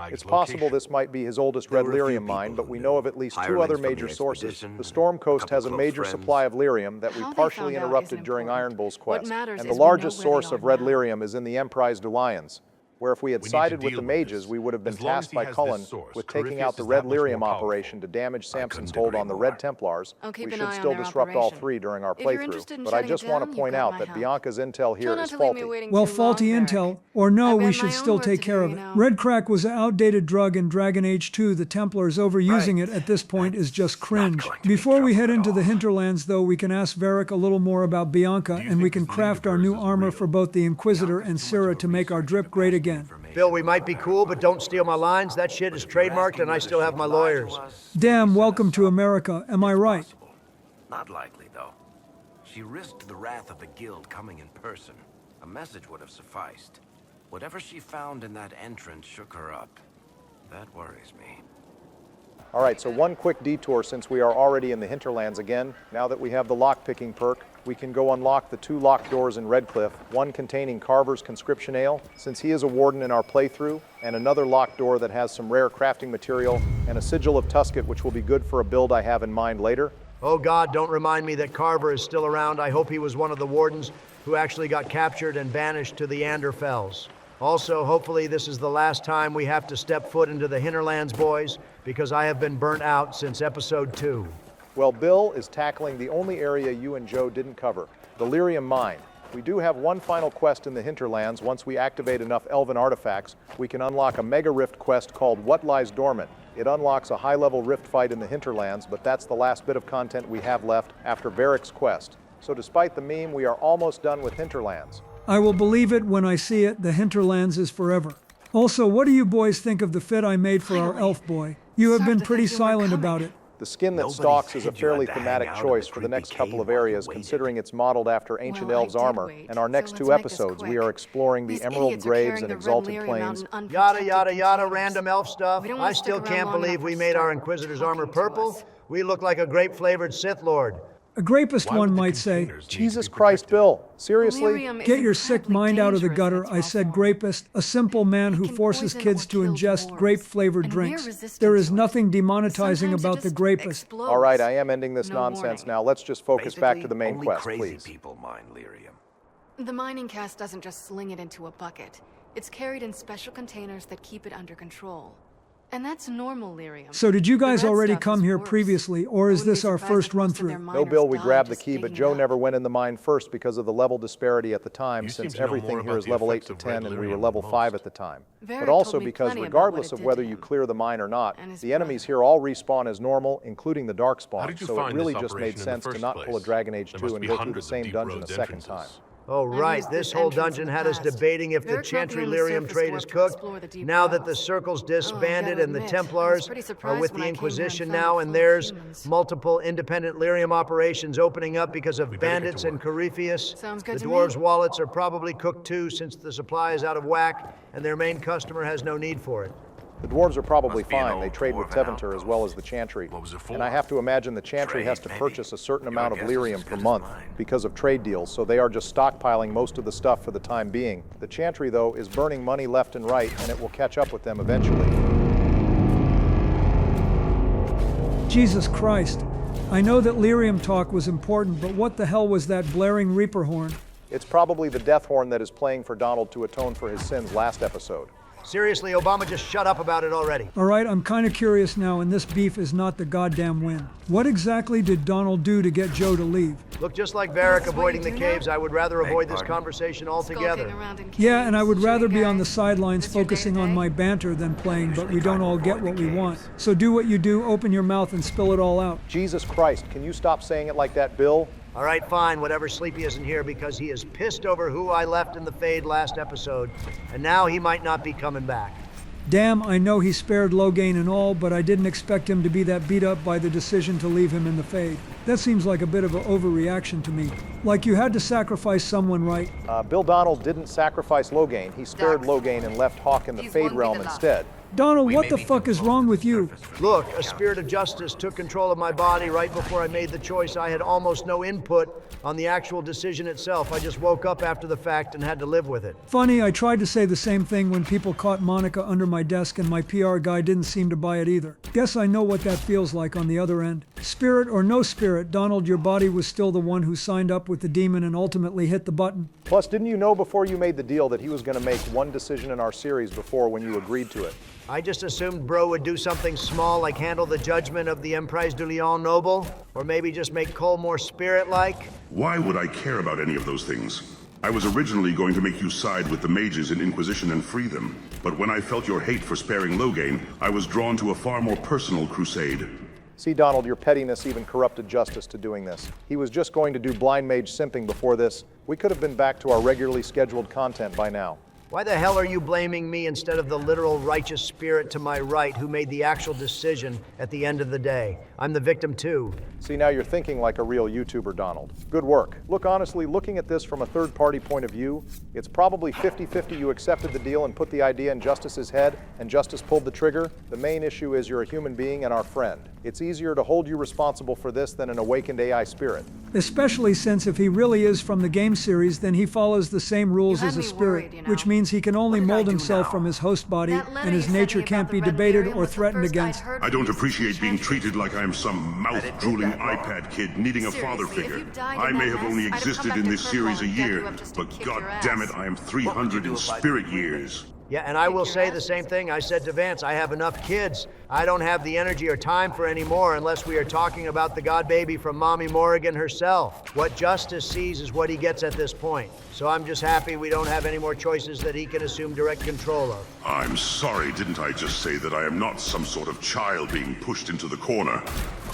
It's possible this might be his oldest red lyrium mine, but we know of at least 2 other major sources. The Storm Coast has a major supply of lyrium that we partially interrupted during Iron Bull's quest, and the largest source of red lyrium is in the Emprise du Lions. where if we had We need sided to with the deal with mages, this. we would have been As long as tasked he by has Cullen this source, with taking Corypheus out the is Red that much more Lyrium powerful. operation to damage Samson's couldn't hold agree on the more. Red Templars. I'll keep We an should eye on still their disrupt all operation. three during our If you're playthrough. interested in But I shutting just it want down, to you've point got out my that help. Bianca's intel here Try not is to leave me faulty. waiting Well, too faulty long, intel, Varric. or no, I've we got should my still own work take to care do, of you it. know. Red Crack was an outdated drug in Dragon Age 2. The Templars overusing it at this point is just cringe. Before we head into the Hinterlands, though, we can ask Varric a little more about Bianca, and we can craft our new armor for both the Inquisitor and Ciri to make our drip great again. Bill, we might be cool, but don't steal my lines. That shit is trademarked, and I still have my lawyers. Damn, welcome to America, am I right? Not likely, though. She risked the wrath of the guild coming in person. A message would have sufficed. Whatever she found in that entrance shook her up. That worries me. All right, so one quick detour since we are already in the Hinterlands again. Now that we have the lock-picking perk, we can go unlock the 2 locked doors in Redcliffe, one containing Carver's Conscription Ale, since he is a warden in our playthrough, and another locked door that has some rare crafting material and a sigil of Tusket, which will be good for a build I have in mind later. Oh God, don't remind me that Carver is still around. I hope he was one of the wardens who actually got captured and banished to the Anderfells. Also, hopefully this is the last time we have to step foot into the Hinterlands, boys, because I have been burnt out since episode 2. Well, Bill is tackling the only area you and Joe didn't cover, the Lyrium Mine. We do have one final quest in the Hinterlands. Once we activate enough elven artifacts, we can unlock a Mega Rift quest called What Lies Dormant. It unlocks a high-level rift fight in the Hinterlands, but that's the last bit of content we have left after Varric's quest. So despite the meme, we are almost done with Hinterlands. I will believe it when I see it. The Hinterlands is forever. Also, what do you boys think of the fit I made for our elf boy? You have been pretty silent about it. The skin that stalks is a fairly thematic choice for the next couple of areas, considering it's modeled after ancient elves' armor. In our next 2 episodes, we are exploring the Emerald Graves and Exalted Plains. Yada, yada, yada, random elf stuff. I still can't believe we made our Inquisitor's armor purple. We look like a grape-flavored Sith Lord. A grapist, one might say. Jesus Christ, Bill. Seriously? Get your sick mind out of the gutter. I said grapist, a simple man who forces kids to ingest grape-flavored drinks. There is nothing demonetizing about the grapist. All right, I am ending this nonsense now. Let's just focus back to the main only quest, crazy please. people mine lyrium. The mining cast doesn't just sling it into a bucket. It's carried in special containers that keep it under control. And that's normal lyrium. So did you guys The red already stuff come is here worse. previously, or is this our first run-through? No, Bill, we grabbed the key, but Joe never went in the mine first because of the level disparity at the time, You seem since to know more everything here about is the level 8 effects to of red 10, and we were lyrium level than 5 most. at the time. Varric But also told me because plenty about regardless what of it whether did to you him. clear the mine or not, And his the enemies here all respawn as normal, including the Darkspawn, did you so it find really this just made operation in the sense to first not pull a place? Dragon Age There 2 must and be go through the hundreds of same deep dungeon a roads second entrances. time. Oh, right. used This this whole entrance in dungeon the had us past. debating if the Varric brought me Chantry on the lyrium surface trade to is work to cooked. explore the deep Now that the wells. Circle's I disbanded gotta and the admit, I was Templars pretty are surprised with when the I came here and Inquisition found now, it and full of there's humans. multiple independent lyrium operations opening up because of better get to bandits and work. Corypheus. Sounds good The to me. dwarves' wallets are probably cooked too, since the supply is out of whack and their main customer has no need for it. The dwarves are probably Must be an fine. They old trade with dwarven Teventer as well as the Chantry. What was it for? And I have to imagine the Chantry has to Trade, purchase a certain Your amount of guess is lyrium as per good as month mine. because of trade deals, so they are just stockpiling most of the stuff for the time being. The Chantry, though, is burning money left and right, and it will catch up with them eventually. Jesus Christ. I know that lyrium talk was important, but what the hell was that blaring Reaper horn? It's probably the death horn that is playing for Donald to atone for his sins last episode. Seriously, Obama, just shut up about it already. All right, I'm kind of curious now, and this beef is not the goddamn win. What exactly did Donald do to get Joe to leave? Look, just like Varric what avoiding you the do caves, now? I would rather avoid this pardon? conversation altogether. Skulking around in Yeah, and I would caves, rather be shooting on the guys. sidelines That's your focusing on day-to-day? my banter than playing, but we don't all get what we want. caves. So do what you do, open your mouth and spill it all out. Jesus Christ, can you stop saying it like that, Bill? All right, fine, whatever. Sleepy isn't here because he is pissed over who I left in the Fade last episode, and now he might not be coming back. Damn, I know he spared Logain and all, but I didn't expect him to be that beat up by the decision to leave him in the Fade. That seems like a bit of an overreaction to me. Like you had to sacrifice someone, right? Bill Donald didn't sacrifice Logain. He spared Logain and left Hawk in the These Fade won't be realm the last. instead. Donald, what the fuck is wrong with you? Look, a spirit of justice took control of my body right before I made the choice. I had almost no input on the actual decision itself. I just woke up after the fact and had to live with it. Funny, I tried to say the same thing when people caught Monica under my desk and my PR guy didn't seem to buy it either. Guess I know what that feels like on the other end. Spirit or no spirit, it. Donald, your body was still the one who signed up with the demon and ultimately hit the button. Plus, didn't you know before you made the deal that he was going to make one decision in our series before when you agreed to it? I just assumed Bro would do something small like handle the judgment of the Emprise du Lion Noble, or maybe just make Cole more spirit-like. Why would I care about any of those things? I was originally going to make you side with the mages in Inquisition and free them, but when I felt your hate for sparing Loghain, I was drawn to a far more personal crusade. See, Donald, your pettiness even corrupted Justice to doing this. He was just going to do blind mage simping before this. We could have been back to our regularly scheduled content by now. Why the hell are you blaming me instead of the literal righteous spirit to my right who made the actual decision at the end of the day? I'm the victim too. See, now you're thinking like a real YouTuber, Donald. Good work. Look, honestly, looking at this from a third-party point of view, it's probably 50-50 you accepted the deal and put the idea in Justice's head, and Justice pulled the trigger. The main issue is you're a human being and our friend. It's easier to hold you responsible for this than an awakened AI spirit. Especially since if he really is from the game series, then he follows the same rules as a spirit, which means he can only mold himself from his host body, and his nature can't be debated or threatened against. I don't appreciate being treated like I am some mouth-drooling iPad kid needing a father figure. I may have only existed in this series a year, but god damn it, I am 300 in spirit years. Yeah, and I will say the same thing I said to Vance. I have enough kids. I don't have the energy or time for any more unless we are talking about the god baby from Mommy Morrigan herself. What Justice sees is what he gets at this point. So I'm just happy we don't have any more choices that he can assume direct control of. I'm sorry, didn't I just say that I am not some sort of child being pushed into the corner?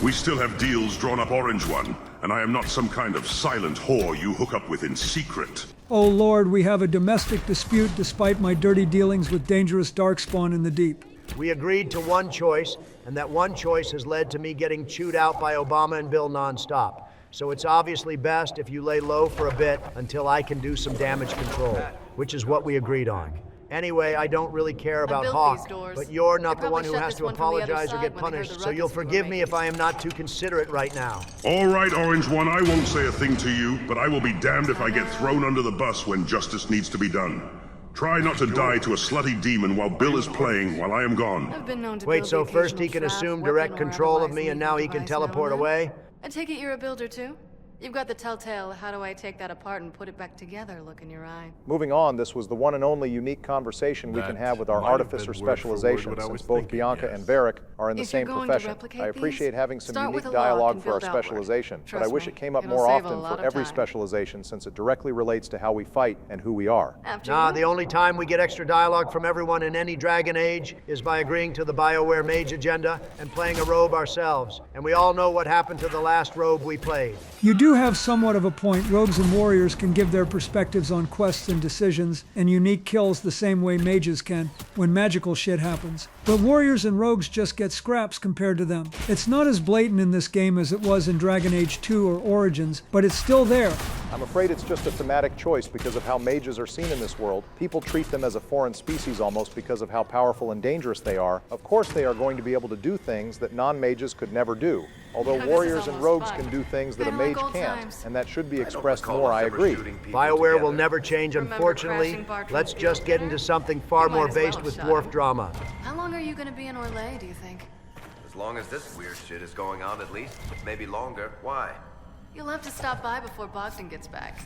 We still have deals drawn up Orange One, and I am not some kind of silent whore you hook up with in secret. Oh Lord, we have a domestic dispute despite my dirty dealings with dangerous darkspawn in the deep. We agreed to one choice, and that one choice has led to me getting chewed out by Obama and Bill nonstop. So it's obviously best if you lay low for a bit until I can do some damage control, which is what we agreed on. Anyway, I don't really care about Hawk, but you're not the one who has to apologize or get punished, so you'll forgive me if I am not too considerate right now. All right, Orange One, I won't say a thing to you, but I will be damned if I get thrown under the bus when justice needs to be done. Try not to die to a slutty demon while Bill is playing while I am gone. Wait, so first he can assume direct control of me and now he can teleport away? I take it you're a builder too? You've got the telltale, how do I take that apart and put it back together look in your eye. Moving on, this was the one and only unique conversation we can have with our artificer specialization, since both Bianca and Varric are in the same profession. I appreciate having some unique dialogue for our specialization, but I wish it came up more often for every specialization since it directly relates to how we fight and who we are. Nah, the only time we get extra dialogue from everyone in any Dragon Age is by agreeing to the BioWare mage agenda and playing a robe ourselves. And we all know what happened to the last robe we played. You do have somewhat of a point. Rogues and warriors can give their perspectives on quests and decisions and unique kills the same way mages can when magical shit happens. But warriors and rogues just get scraps compared to them. It's not as blatant in this game as it was in Dragon Age 2 or Origins, but it's still there. I'm afraid it's just a thematic choice because of how mages are seen in this world. People treat them as a foreign species almost because of how powerful and dangerous they are. Of course they are going to be able to do things that non-mages could never do. Although warriors and rogues can do things that a mage can't, and that should be expressed more, I agree. BioWare will never change, unfortunately. Let's just get into something far more based with dwarf drama. How long are you going to be in Orlais, do you think? As long as this weird shit is going on, at least. Maybe longer. Why? You'll have to stop by before Bogdan gets back.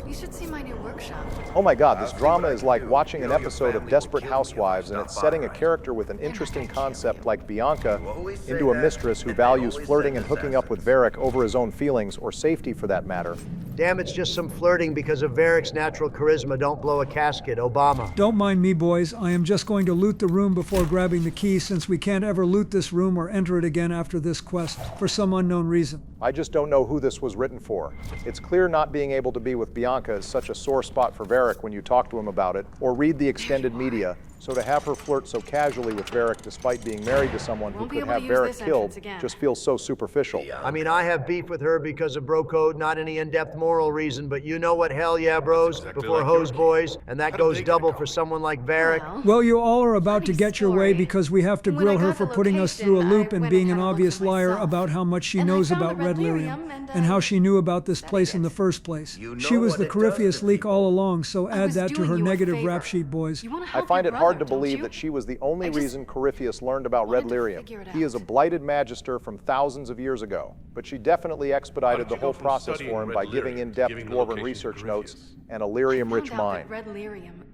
You should see my new workshop. Oh my god, this drama is like watching an episode of Desperate Housewives, and it's setting a character with an interesting concept like Bianca into a mistress who values flirting and hooking up with Varric over his own feelings, or safety for that matter. Damn, it's just some flirting because of Varric's natural charisma. Don't blow a casket, Obama. Don't mind me, boys. I am just going to loot the room before grabbing the key, since we can't ever loot this room or enter it again after this quest, for some unknown reason. I just don't know who this was written for. It's clear not being able to be with Bianca is such a sore spot for Varric when you talk to him about it, or read the extended media. So to have her flirt so casually with Varric despite being married to someone who could have Varric killed just feels so superficial. I mean, I have beef with her because of bro code, not any in-depth moral reason, but you know what hell yeah bros before hose boys, and that goes double for someone like Varric. Well, you all are about to get your way because we have to grill her for putting us through a loop and being an obvious liar about how much she knows about Red Lyrium and how she knew about this place in the first place. She was the Corypheus leak all along, so add that to her negative rap sheet, boys. I find it hard hard to believe that she was the only reason Corypheus learned about red lyrium. He is a blighted magister from thousands of years ago, but she definitely expedited the whole process for him by giving in-depth dwarven research notes and a lyrium-rich mind. Red lyrium,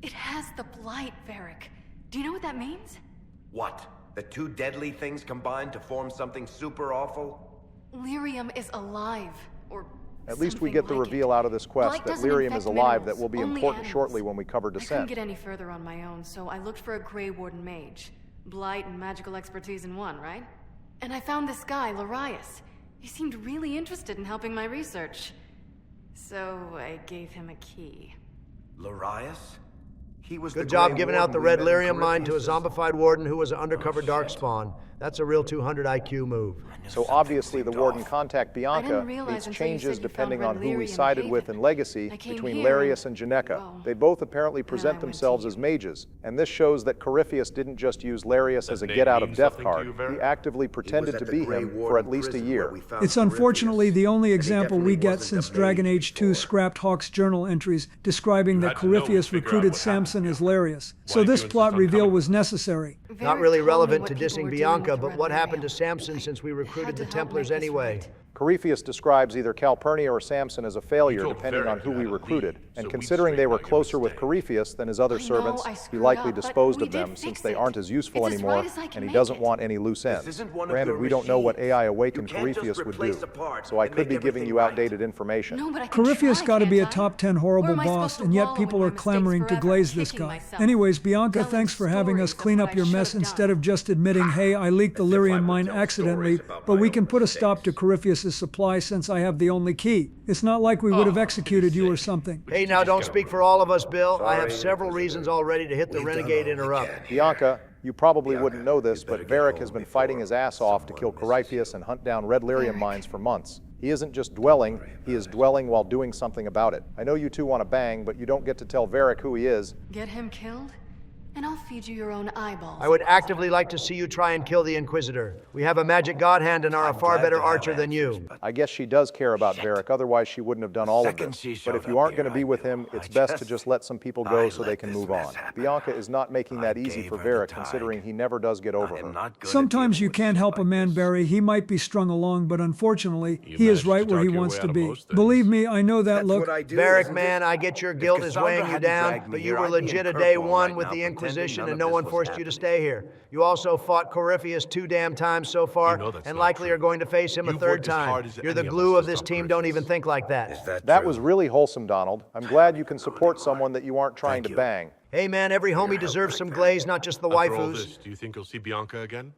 it has the blight, Varric. Do you know what that means? What? The two deadly things combined to form something super awful? Lyrium is alive, or at least we get the reveal out of this quest that lyrium is alive that will be important shortly when we cover I couldn't Descent. get any further on my own, so I looked for a Grey Warden mage. Blight and magical expertise in one, right? And I found this guy, Larius. He seemed really interested in helping my research. So I gave him a key. Larius? He was Good job giving out the red lyrium mine to a zombified warden who was an undercover darkspawn. That's a real 200 IQ move. So obviously the warden contact Bianca needs changes depending on who we sided with in Legacy between Larius and Ginecca. They both apparently present themselves as mages, and this shows that Corypheus didn't just use Larius as a get-out-of-death card. He actively pretended to be him for at least a year. It's unfortunately the only example we get since Dragon Age 2 scrapped Hawke's journal entries describing that Corypheus recruited Samson as Larius. So this plot reveal was necessary. Not really relevant to dissing Bianca, but what happened to Samson since we recruited the Templars anyway? Corypheus describes either Calpurnia or Samson as a failure depending on who we recruited, and considering they were closer with Corypheus than his other servants, he likely disposed of them since they aren't as useful anymore, and he doesn't want any loose ends. Granted, we don't know what AI awakened Corypheus would do, so I could be giving you outdated information. Corypheus got to be a top 10 horrible boss, and yet people are clamoring to glaze this guy. Anyways, Bianca, thanks for having us clean up your mess instead of just admitting, hey, I leaked the lyrium mine accidentally, but we can put a stop to Corypheus' supply since I have the only key. It's not like we would have executed you or something. Hey, now don't speak for all of us, Bill. I have several reasons already to hit the Renegade Interrupt. Bianca, you probably wouldn't know this, but Varric has been fighting his ass off to kill Corypheus and hunt down red lyrium mines for months. He isn't just dwelling, he is dwelling while doing something about it. I know you two want to bang, but you don't get to tell Varric who he is. Get him killed, and I'll feed you your own eyeballs. I would actively like to see you try and kill the Inquisitor. We have a magic god hand and are a far better archer than you. I guess she does care about Varric, otherwise she wouldn't have done all of this. But if you aren't going to be with him, it's best to just let some people go so they can move on. Bianca is not making that easy for Varric, considering he never does get over her. Sometimes you can't help a man, Barry. He might be strung along, but unfortunately, he is right where he wants to be. Believe me, I know that look. Varric, man, I get your guilt is weighing you down, but you were legit a day one with the Inquisition and no one forced you to stay here. You also fought Corypheus 2 damn times so far, and likely are going to face him a third time. You're the glue of this team, don't even think like that. That was really wholesome, Donald. I'm glad you can support someone that you aren't trying to bang. Hey man, every homie deserves some glaze, not just the waifus. Do you think you'll see Bianca again?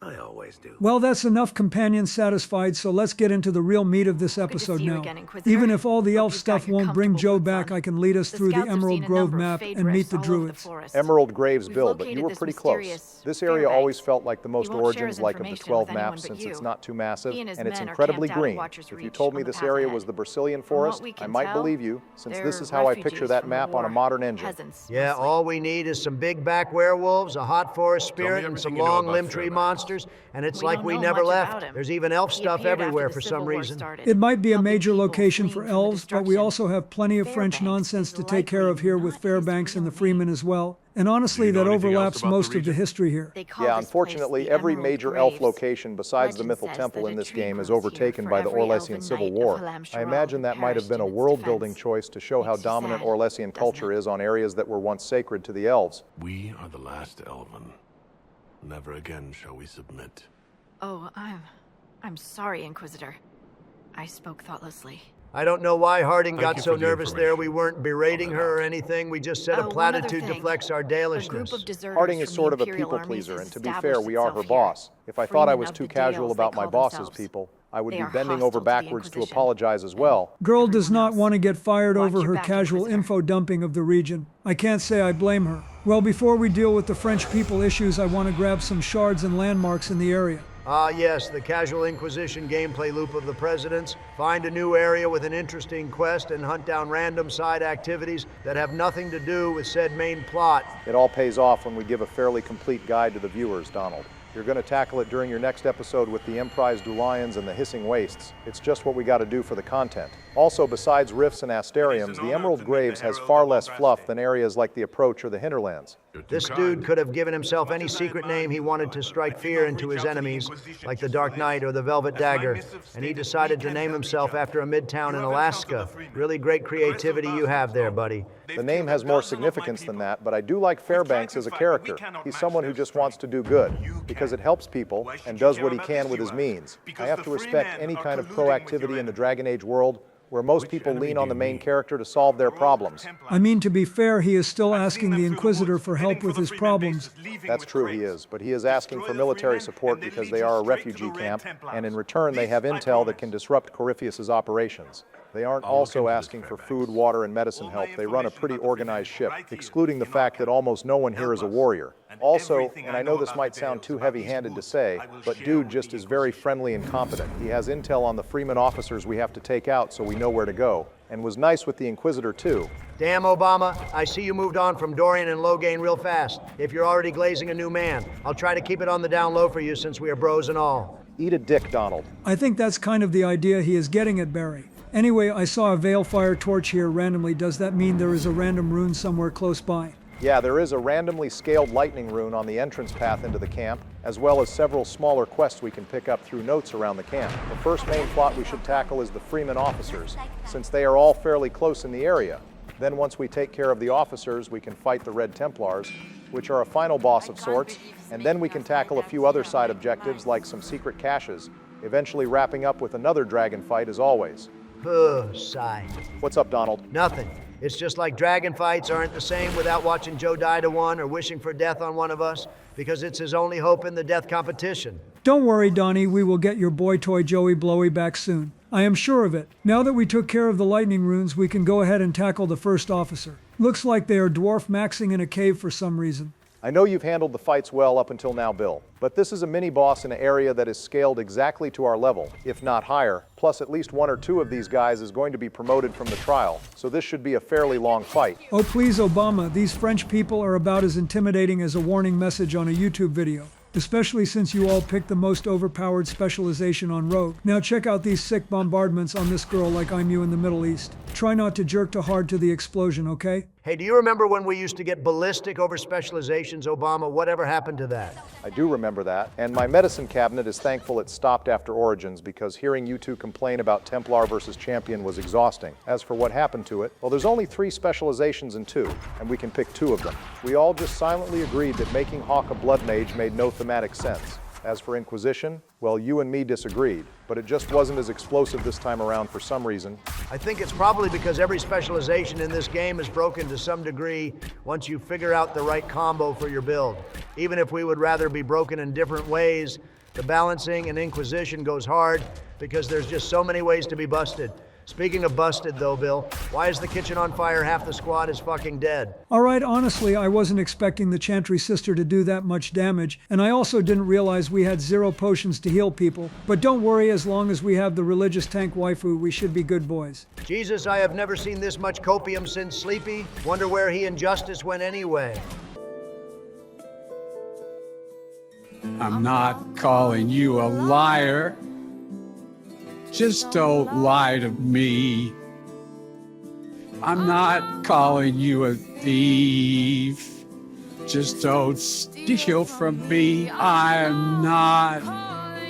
I always do. Well, that's enough companions satisfied, so let's get into the real meat of this episode now. Even if all the elf stuff won't bring Joe back, I can lead us through the Emerald Grove map and meet the druids. Emerald Graves, Bill, but you were pretty close. This area always felt like the most Origins-like of the 12 maps since it's not too massive, and it's incredibly green. If you told me this area was the Brazilian forest, I might believe you, since this is how I picture that map on a modern engine. Yeah, all we need is some big back werewolves, a hot forest spirit, and some long limb tree monsters. And it's like we never left. There's even elf stuff everywhere for some reason. It might be a major location for elves, but we also have plenty of French nonsense to take care of here with Fairbanks and the Freemen as well. And honestly, that overlaps most of the history here. Yeah, unfortunately, every major elf location besides the Mythal Temple in this game is overtaken by the Orlesian Civil War. I imagine that might have been a world-building choice to show how dominant Orlesian culture is on areas that were once sacred to the elves. We are the last Elven. Never again shall we submit. Oh, I'm sorry, Inquisitor. I spoke thoughtlessly. I don't know why Harding got so nervous there. We weren't berating her or anything. We just said a platitude to flex our Dalishness. Harding is sort of a people pleaser, and to be fair, we are her boss. If I thought I was too casual about my boss's people, I would be bending over backwards to apologize as well. Girl does not want to get fired over her casual info dumping of the region. I can't say I blame her. Well, before we deal with the French people issues, I want to grab some shards and landmarks in the area. Ah yes, the casual Inquisition gameplay loop of the Presidents. Find a new area with an interesting quest and hunt down random side activities that have nothing to do with said main plot. It all pays off when we give a fairly complete guide to the viewers, Donald. You're going to tackle it during your next episode with the Emprise Dulions and the Hissing Wastes. It's just what we got to do for the content. Also, besides rifts and Asteriums, the Emerald Graves has far less fluff than areas like the Approach or the Hinterlands. This dude could have given himself any secret name he wanted to strike fear into his enemies, like the Dark Knight or the Velvet Dagger, and he decided to name himself after a midtown in Alaska. Really great creativity you have there, buddy. The name has more significance than that, but I do like Fairbanks as a character. He's someone who just wants to do good, because it helps people and does what he can with his means. I have to respect any kind of proactivity in the Dragon Age world, where most people lean on the main character to solve their problems. I mean, to be fair, he is still asking the Inquisitor for help with his problems. That's true, he is, but he is asking for military support because they are a refugee camp, and in return they have intel that can disrupt Corypheus's operations. They aren't also asking for food, water, and medicine help. They run a pretty organized ship, excluding the fact that almost no one here is a warrior. Also, and I know this might sound too heavy-handed to say, but dude just is very friendly and competent. He has intel on the Freeman officers we have to take out so we know where to go, and was nice with the Inquisitor too. Damn, Obama, I see you moved on from Dorian and Loghain real fast. If you're already glazing a new man, I'll try to keep it on the down low for you since we are bros and all. Eat a dick, Donald. I think that's kind of the idea he is getting at, Barry. Anyway, I saw a Veilfire torch here randomly. Does that mean there is a random rune somewhere close by? Yeah, there is a randomly scaled lightning rune on the entrance path into the camp, as well as several smaller quests we can pick up through notes around the camp. The first main plot we should tackle is the Freeman officers, since they are all fairly close in the area. Then once we take care of the officers, we can fight the Red Templars, which are a final boss of sorts, and then we can tackle a few other side objectives like some secret caches, eventually wrapping up with another dragon fight as always. Sigh. What's up, Donald? Nothing. It's just like dragon fights aren't the same without watching Joe die to one or wishing for death on one of us, because it's his only hope in the death competition. Don't worry, Donnie, we will get your boy toy Joey Blowy back soon. I am sure of it. Now that we took care of the lightning runes, we can go ahead and tackle the first officer. Looks like they are dwarf maxing in a cave for some reason. I know you've handled the fights well up until now, Bill, but this is a mini-boss in an area that is scaled exactly to our level, if not higher, plus at least one or two of these guys is going to be promoted from the trial, so this should be a fairly long fight. Oh please, Obama, these French people are about as intimidating as a warning message on a YouTube video. Especially since you all picked the most overpowered specialization on Rogue. Now check out these sick bombardments on this girl like I'm you in the Middle East. Try not to jerk too hard to the explosion, okay? Hey, do you remember when we used to get ballistic over specializations, Obama? Whatever happened to that? I do remember that, and my medicine cabinet is thankful it stopped after Origins because hearing you two complain about Templar versus Champion was exhausting. As for what happened to it, well, there's only 3 specializations in 2, and we can pick 2 of them. We all just silently agreed that making Hawk a blood mage made no thematic sense. As for Inquisition, well, you and me disagreed, but it just wasn't as explosive this time around for some reason. I think it's probably because every specialization in this game is broken to some degree once you figure out the right combo for your build. Even if we would rather be broken in different ways, the balancing in Inquisition goes hard because there's just so many ways to be busted. Speaking of busted though, Bill, why is the kitchen on fire? Half the squad is fucking dead. Alright, honestly, I wasn't expecting the Chantry sister to do that much damage, and I also didn't realize we had 0 potions to heal people. But don't worry, as long as we have the religious tank waifu, we should be good boys. Jesus, I have never seen this much copium since Sleepy. Wonder where he and Justice went anyway. I'm not calling you a liar. Just don't lie to me. I'm not calling you a thief. Just don't steal from me. I'm not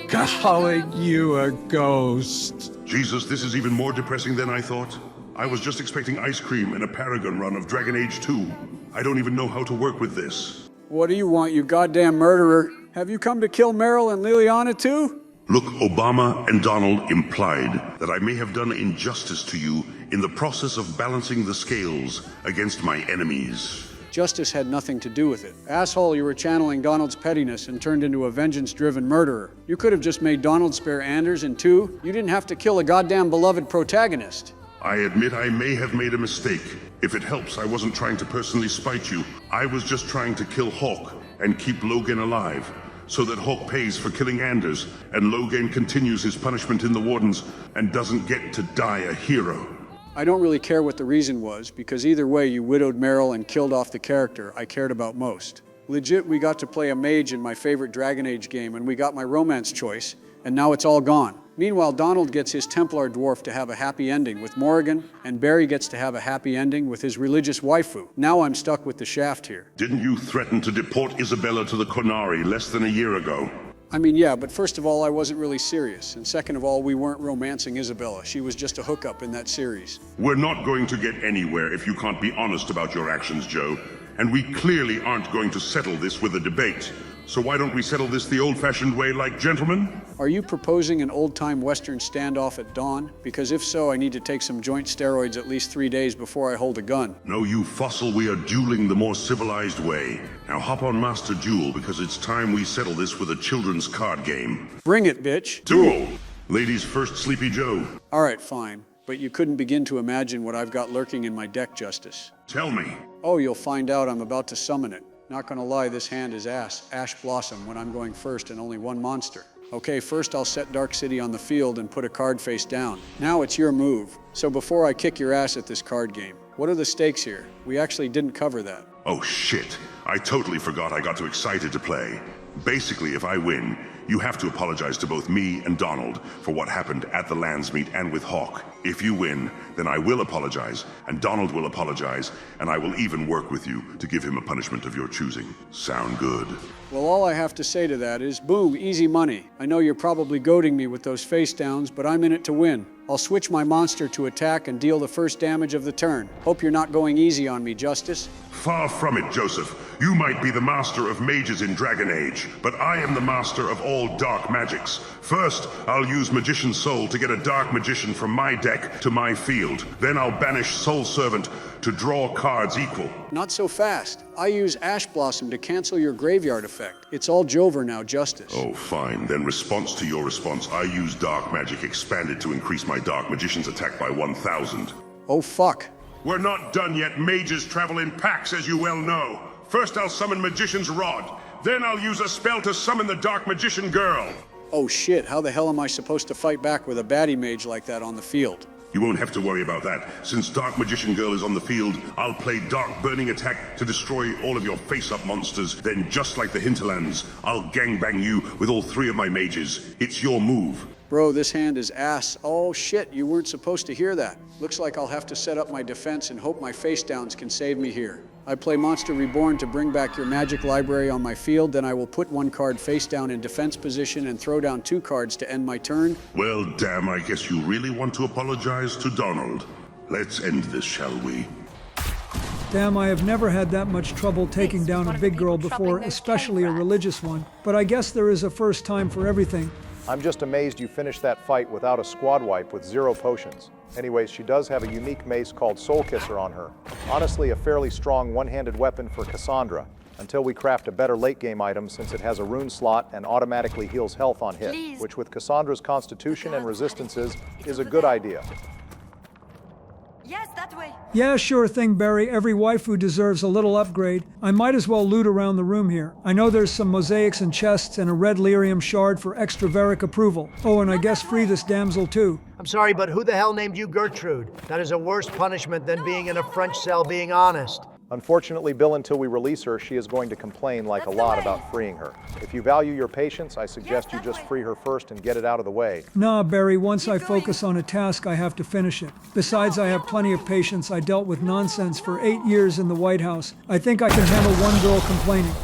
calling you a ghost. Jesus, this is even more depressing than I thought. I was just expecting ice cream and a Paragon run of Dragon Age 2. I don't even know how to work with this. What do you want, you goddamn murderer? Have you come to kill Meryl and Liliana too? Look, Obama and Donald implied that I may have done injustice to you in the process of balancing the scales against my enemies. Justice had nothing to do with it. Asshole, you were channeling Donald's pettiness and turned into a vengeance-driven murderer. You could have just made Donald spare Anders, and 2, you didn't have to kill a goddamn beloved protagonist. I admit I may have made a mistake. If it helps, I wasn't trying to personally spite you. I was just trying to kill Hawk and keep Logan alive, so that Hawk pays for killing Anders, and Logan continues his punishment in the Wardens and doesn't get to die a hero. I don't really care what the reason was, because either way you widowed Meryl and killed off the character I cared about most. Legit, we got to play a mage in my favorite Dragon Age game, and we got my romance choice, and now it's all gone. Meanwhile, Donald gets his Templar dwarf to have a happy ending with Morrigan, and Barry gets to have a happy ending with his religious waifu. Now I'm stuck with the shaft here. Didn't you threaten to deport Isabella to the Qunari less than a year ago? I mean, yeah, but first of all, I wasn't really serious. And second of all, we weren't romancing Isabella. She was just a hookup in that series. We're not going to get anywhere if you can't be honest about your actions, Joe. And we clearly aren't going to settle this with a debate. So why don't we settle this the old-fashioned way like gentlemen? Are you proposing an old-time Western standoff at dawn? Because if so, I need to take some joint steroids at least 3 days before I hold a gun. No, you fossil, we are dueling the more civilized way. Now hop on Master Duel, because it's time we settle this with a children's card game. Bring it, bitch. Duel! Ladies first, Sleepy Joe. All right, fine. But you couldn't begin to imagine what I've got lurking in my deck, Justice. Tell me. Oh, you'll find out. I'm about to summon it. Not gonna lie, this hand is Ash Blossom, when I'm going first and only one monster. Okay, first I'll set Dark City on the field and put a card face down. Now it's your move. So before I kick your ass at this card game, what are the stakes here? We actually didn't cover that. Oh shit, I totally forgot I got too excited to play. Basically, if I win, you have to apologize to both me and Donald for what happened at the Landsmeet and with Hawk. If you win, then I will apologize, and Donald will apologize, and I will even work with you to give him a punishment of your choosing. Sound good? Well, all I have to say to that is, boom, easy money. I know you're probably goading me with those face downs, but I'm in it to win. I'll switch my monster to attack and deal the first damage of the turn. Hope you're not going easy on me, Justice. Far from it, Joseph. You might be the master of mages in Dragon Age, but I am the master of all dark magics. First, I'll use Magician's Soul to get a dark magician from my deck to my field. Then I'll banish Soul Servant to draw cards equal. Not so fast. I use Ash Blossom to cancel your graveyard effect. It's all Jover now, Justice. Oh, fine. Then response to your response, I use Dark Magic expanded to increase my Dark Magician's attack by 1,000. Oh, fuck. We're not done yet. Mages travel in packs, as you well know. First, I'll summon Magician's Rod. Then I'll use a spell to summon the Dark Magician Girl. Oh, shit. How the hell am I supposed to fight back with a baddie mage like that on the field? You won't have to worry about that. Since Dark Magician Girl is on the field, I'll play Dark Burning Attack to destroy all of your face-up monsters. Then, just like the Hinterlands, I'll gangbang you with all 3 of my mages. It's your move. Bro, this hand is ass. Oh, shit, you weren't supposed to hear that. Looks like I'll have to set up my defense and hope my face downs can save me here. I play Monster Reborn to bring back your magic library on my field, then I will put 1 card face down in defense position and throw down 2 cards to end my turn. Well, damn, I guess you really want to apologize to Donald. Let's end this, shall we? Damn, I have never had that much trouble taking down a big girl before, especially a religious one. But I guess there is a first time for everything. I'm just amazed you finished that fight without a squad wipe with 0 potions. Anyways, she does have a unique mace called Soul Kisser on her. Honestly, a fairly strong one-handed weapon for Cassandra, until we craft a better late-game item since it has a rune slot and automatically heals health on hit, which with Cassandra's constitution and resistances is a good idea. Yes, that way. Yeah, sure thing, Barry. Every waifu deserves a little upgrade. I might as well loot around the room here. I know there's some mosaics and chests and a red lyrium shard for extra Veric approval. Oh, and I guess free this damsel too. I'm sorry, but who the hell named you Gertrude? That is a worse punishment than being in a French cell being honest. Unfortunately, Bill, until we release her, she is going to complain like a lot about freeing her. If you value your patience, I suggest you just free her first and get it out of the way. Nah, Barry, once I focus on a task, I have to finish it. Besides, I have plenty of patience. I dealt with nonsense for 8 years in the White House. I think I can handle one girl complaining.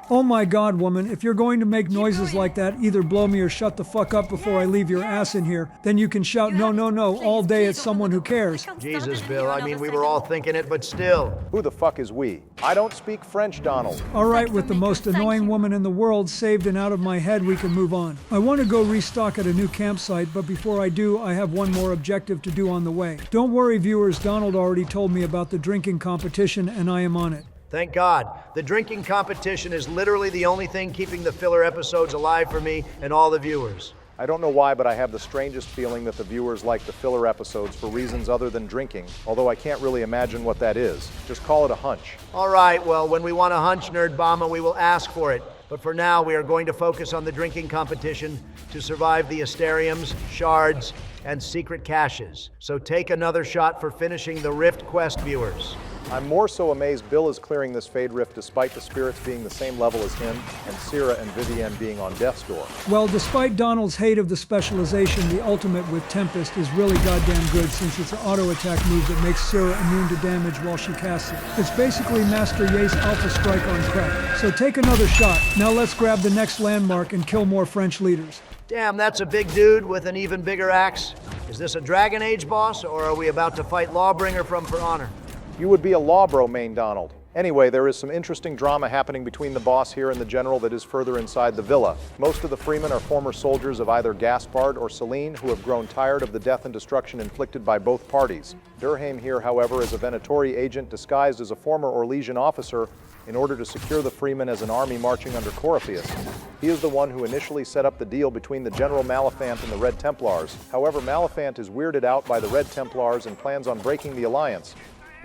Oh my God, woman, if you're going to make noises like that, either blow me or shut the fuck up before I leave your ass in here. Then you can shout no, no, no all day at someone who cares. Jesus, Bill, I mean, we were all thinking it, but still. Who the fuck is we? I don't speak French, Donald. All right, with the most annoying woman in the world saved and out of my head, we can move on. I want to go restock at a new campsite, but before I do, I have one more objective to do on the way. Don't worry, viewers, Donald already told me about the drinking competition, and I am on it. Thank God. The drinking competition is literally the only thing keeping the filler episodes alive for me and all the viewers. I don't know why, but I have the strangest feeling that the viewers like the filler episodes for reasons other than drinking, although I can't really imagine what that is. Just call it a hunch. All right, well, when we want a hunch, Nerdbama, we will ask for it. But for now, we are going to focus on the drinking competition to survive the Asteriums, shards, and secret caches. So take another shot for finishing the Rift Quest, viewers. I'm more so amazed Bill is clearing this Fade Rift despite the spirits being the same level as him, and Sierra and Vivienne being on death's door. Well, despite Donald's hate of the specialization, the ultimate with Tempest is really goddamn good since it's an auto-attack move that makes Sierra immune to damage while she casts it. It's basically Master Ye's Alpha Strike on crack. So take another shot. Now let's grab the next landmark and kill more French leaders. Damn, that's a big dude with an even bigger axe. Is this a Dragon Age boss, or are we about to fight Lawbringer from For Honor? You would be a law bro, main Donald. Anyway, there is some interesting drama happening between the boss here and the general that is further inside the villa. Most of the freemen are former soldiers of either Gaspard or Celine who have grown tired of the death and destruction inflicted by both parties. Durham here, however, is a Venatori agent disguised as a former Orlesian officer in order to secure the freemen as an army marching under Corypheus. He is the one who initially set up the deal between the General Maleficent and the Red Templars. However, Maleficent is weirded out by the Red Templars and plans on breaking the alliance.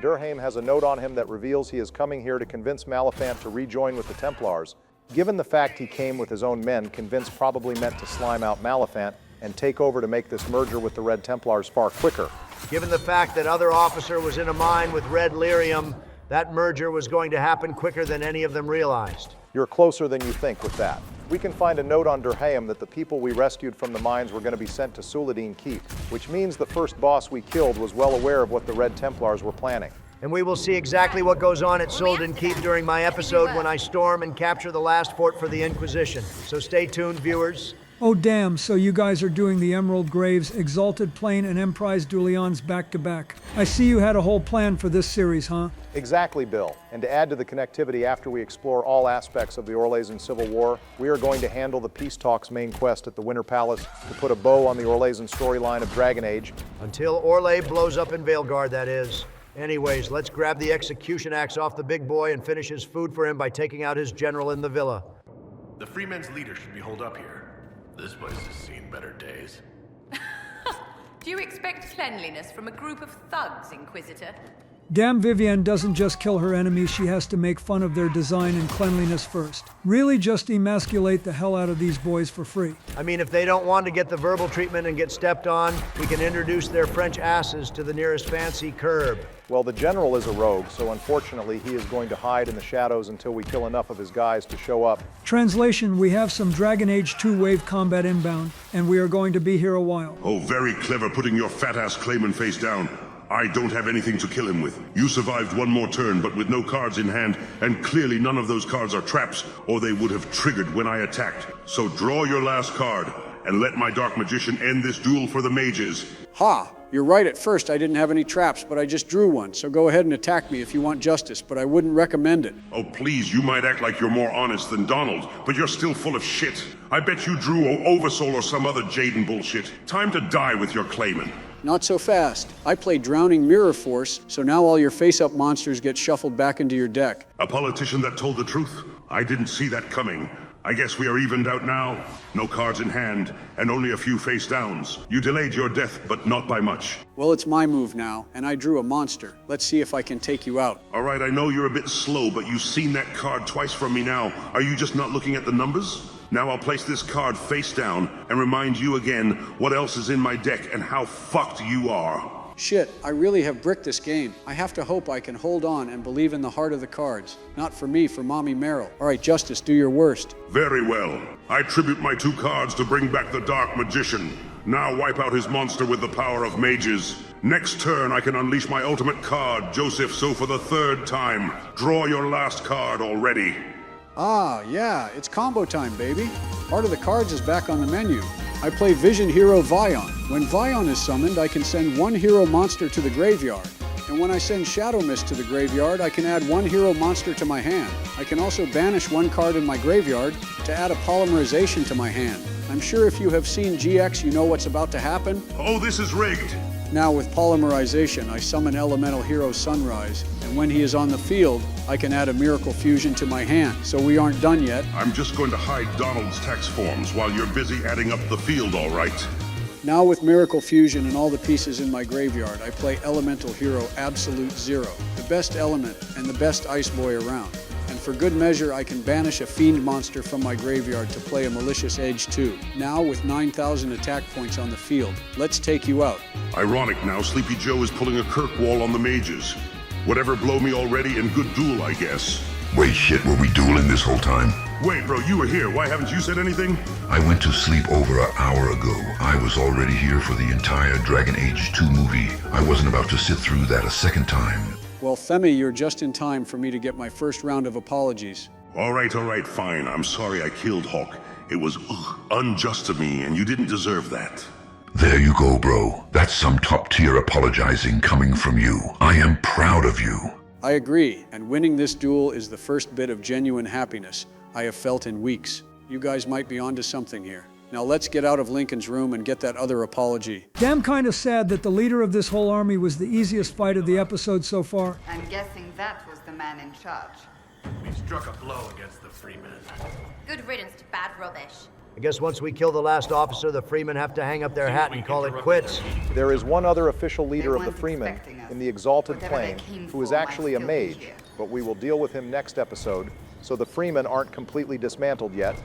Durham has a note on him that reveals he is coming here to convince Maleficent to rejoin with the Templars. Given the fact he came with his own men, convinced probably meant to slime out Maleficent and take over to make this merger with the Red Templars far quicker. Given the fact that other officer was in a mine with Red Lyrium, that merger was going to happen quicker than any of them realized. You're closer than you think with that. We can find a note on Durham that the people we rescued from the mines were going to be sent to Suladin Keep, which means the first boss we killed was well aware of what the Red Templars were planning. And we will see exactly what goes on at Suladin Keep during my episode when I storm and capture the last fort for the Inquisition. So stay tuned, viewers. Oh damn, so you guys are doing the Emerald Graves, Exalted Plane, and Emprise Dulions back to back. I see you had a whole plan for this series, huh? Exactly, Bill. And to add to the connectivity after we explore all aspects of the Orlesian Civil War, we are going to handle the Peace Talks main quest at the Winter Palace to put a bow on the Orlesian storyline of Dragon Age. Until Orlais blows up in Veilguard, that is. Anyways, let's grab the execution axe off the big boy and finish his food for him by taking out his general in the villa. The Freemen's leader should be holed up here. This place has seen better days. Do you expect cleanliness from a group of thugs, Inquisitor? Damn, Vivienne doesn't just kill her enemies, she has to make fun of their design and cleanliness first. Really just emasculate the hell out of these boys for free. I mean, if they don't want to get the verbal treatment and get stepped on, we can introduce their French asses to the nearest fancy curb. Well, the general is a rogue, so unfortunately he is going to hide in the shadows until we kill enough of his guys to show up. Translation, we have some Dragon Age 2 wave combat inbound, and we are going to be here a while. Oh, very clever putting your fat-ass claimant face down. I don't have anything to kill him with. You survived one more turn, but with no cards in hand, and clearly none of those cards are traps, or they would have triggered when I attacked. So draw your last card, and let my Dark Magician end this duel for the mages. Ha! You're right at first, I didn't have any traps, but I just drew one, so go ahead and attack me if you want justice, but I wouldn't recommend it. Oh, please, you might act like you're more honest than Donald, but you're still full of shit. I bet you drew Oversoul or some other Jaden bullshit. Time to die with your claimant. Not so fast. I play Drowning Mirror Force, so now all your face-up monsters get shuffled back into your deck. A politician that told the truth? I didn't see that coming. I guess we are evened out now. No cards in hand, and only a few face downs. You delayed your death, but not by much. Well, it's my move now, and I drew a monster. Let's see if I can take you out. All right, I know you're a bit slow, but you've seen that card twice from me now. Are you just not looking at the numbers? Now I'll place this card face down and remind you again what else is in my deck and how fucked you are. Shit, I really have bricked this game. I have to hope I can hold on and believe in the heart of the cards. Not for me, for Mommy Merrill. All right, Justice, do your worst. Very well. I tribute my 2 cards to bring back the Dark Magician. Now wipe out his monster with the power of mages. Next turn, I can unleash my ultimate card, Joseph, so for the 3rd time. Draw your last card already. Ah, yeah, it's combo time, baby. Part of the cards is back on the menu. I play Vision Hero Vion. When Vion is summoned, I can send 1 hero monster to the graveyard. And when I send Shadow Mist to the graveyard, I can add 1 hero monster to my hand. I can also banish 1 card in my graveyard to add a polymerization to my hand. I'm sure if you have seen GX, you know what's about to happen. Oh, this is rigged. Now with polymerization, I summon Elemental Hero Sunrise, and when he is on the field, I can add a Miracle Fusion to my hand, so we aren't done yet. I'm just going to hide Donald's tax forms while you're busy adding up the field, all right? Now with Miracle Fusion and all the pieces in my graveyard, I play Elemental Hero Absolute Zero, the best element and the best Ice Boy around. And for good measure, I can banish a Fiend monster from my graveyard to play a Malicious Edge 2. Now with 9,000 attack points on the field, let's take you out. Ironic now, Sleepy Joe is pulling a Kirkwall on the mages. Whatever blow me already in good duel, I guess. Wait, shit, were we dueling this whole time? Wait, bro, you were here. Why haven't you said anything? I went to sleep over an hour ago. I was already here for the entire Dragon Age 2 movie. I wasn't about to sit through that a second time. Well, Themi, you're just in time for me to get my first round of apologies. All right, fine. I'm sorry I killed Hawk. It was unjust to me, and you didn't deserve that. There you go, bro. That's some top-tier apologizing coming from you. I am proud of you. I agree, and winning this duel is the first bit of genuine happiness I have felt in weeks. You guys might be onto something here. Now let's get out of Lincoln's room and get that other apology. Damn kind of sad that the leader of this whole army was the easiest fight of the episode so far. I'm guessing that was the man in charge. We struck a blow against the Freemen. Good riddance to bad rubbish. I guess once we kill the last officer, the Freemen have to hang up their hat and call it quits. There is one other official leader of the Freemen in the Exalted Plane who is actually a mage, but we will deal with him next episode, so the Freemen aren't completely dismantled yet.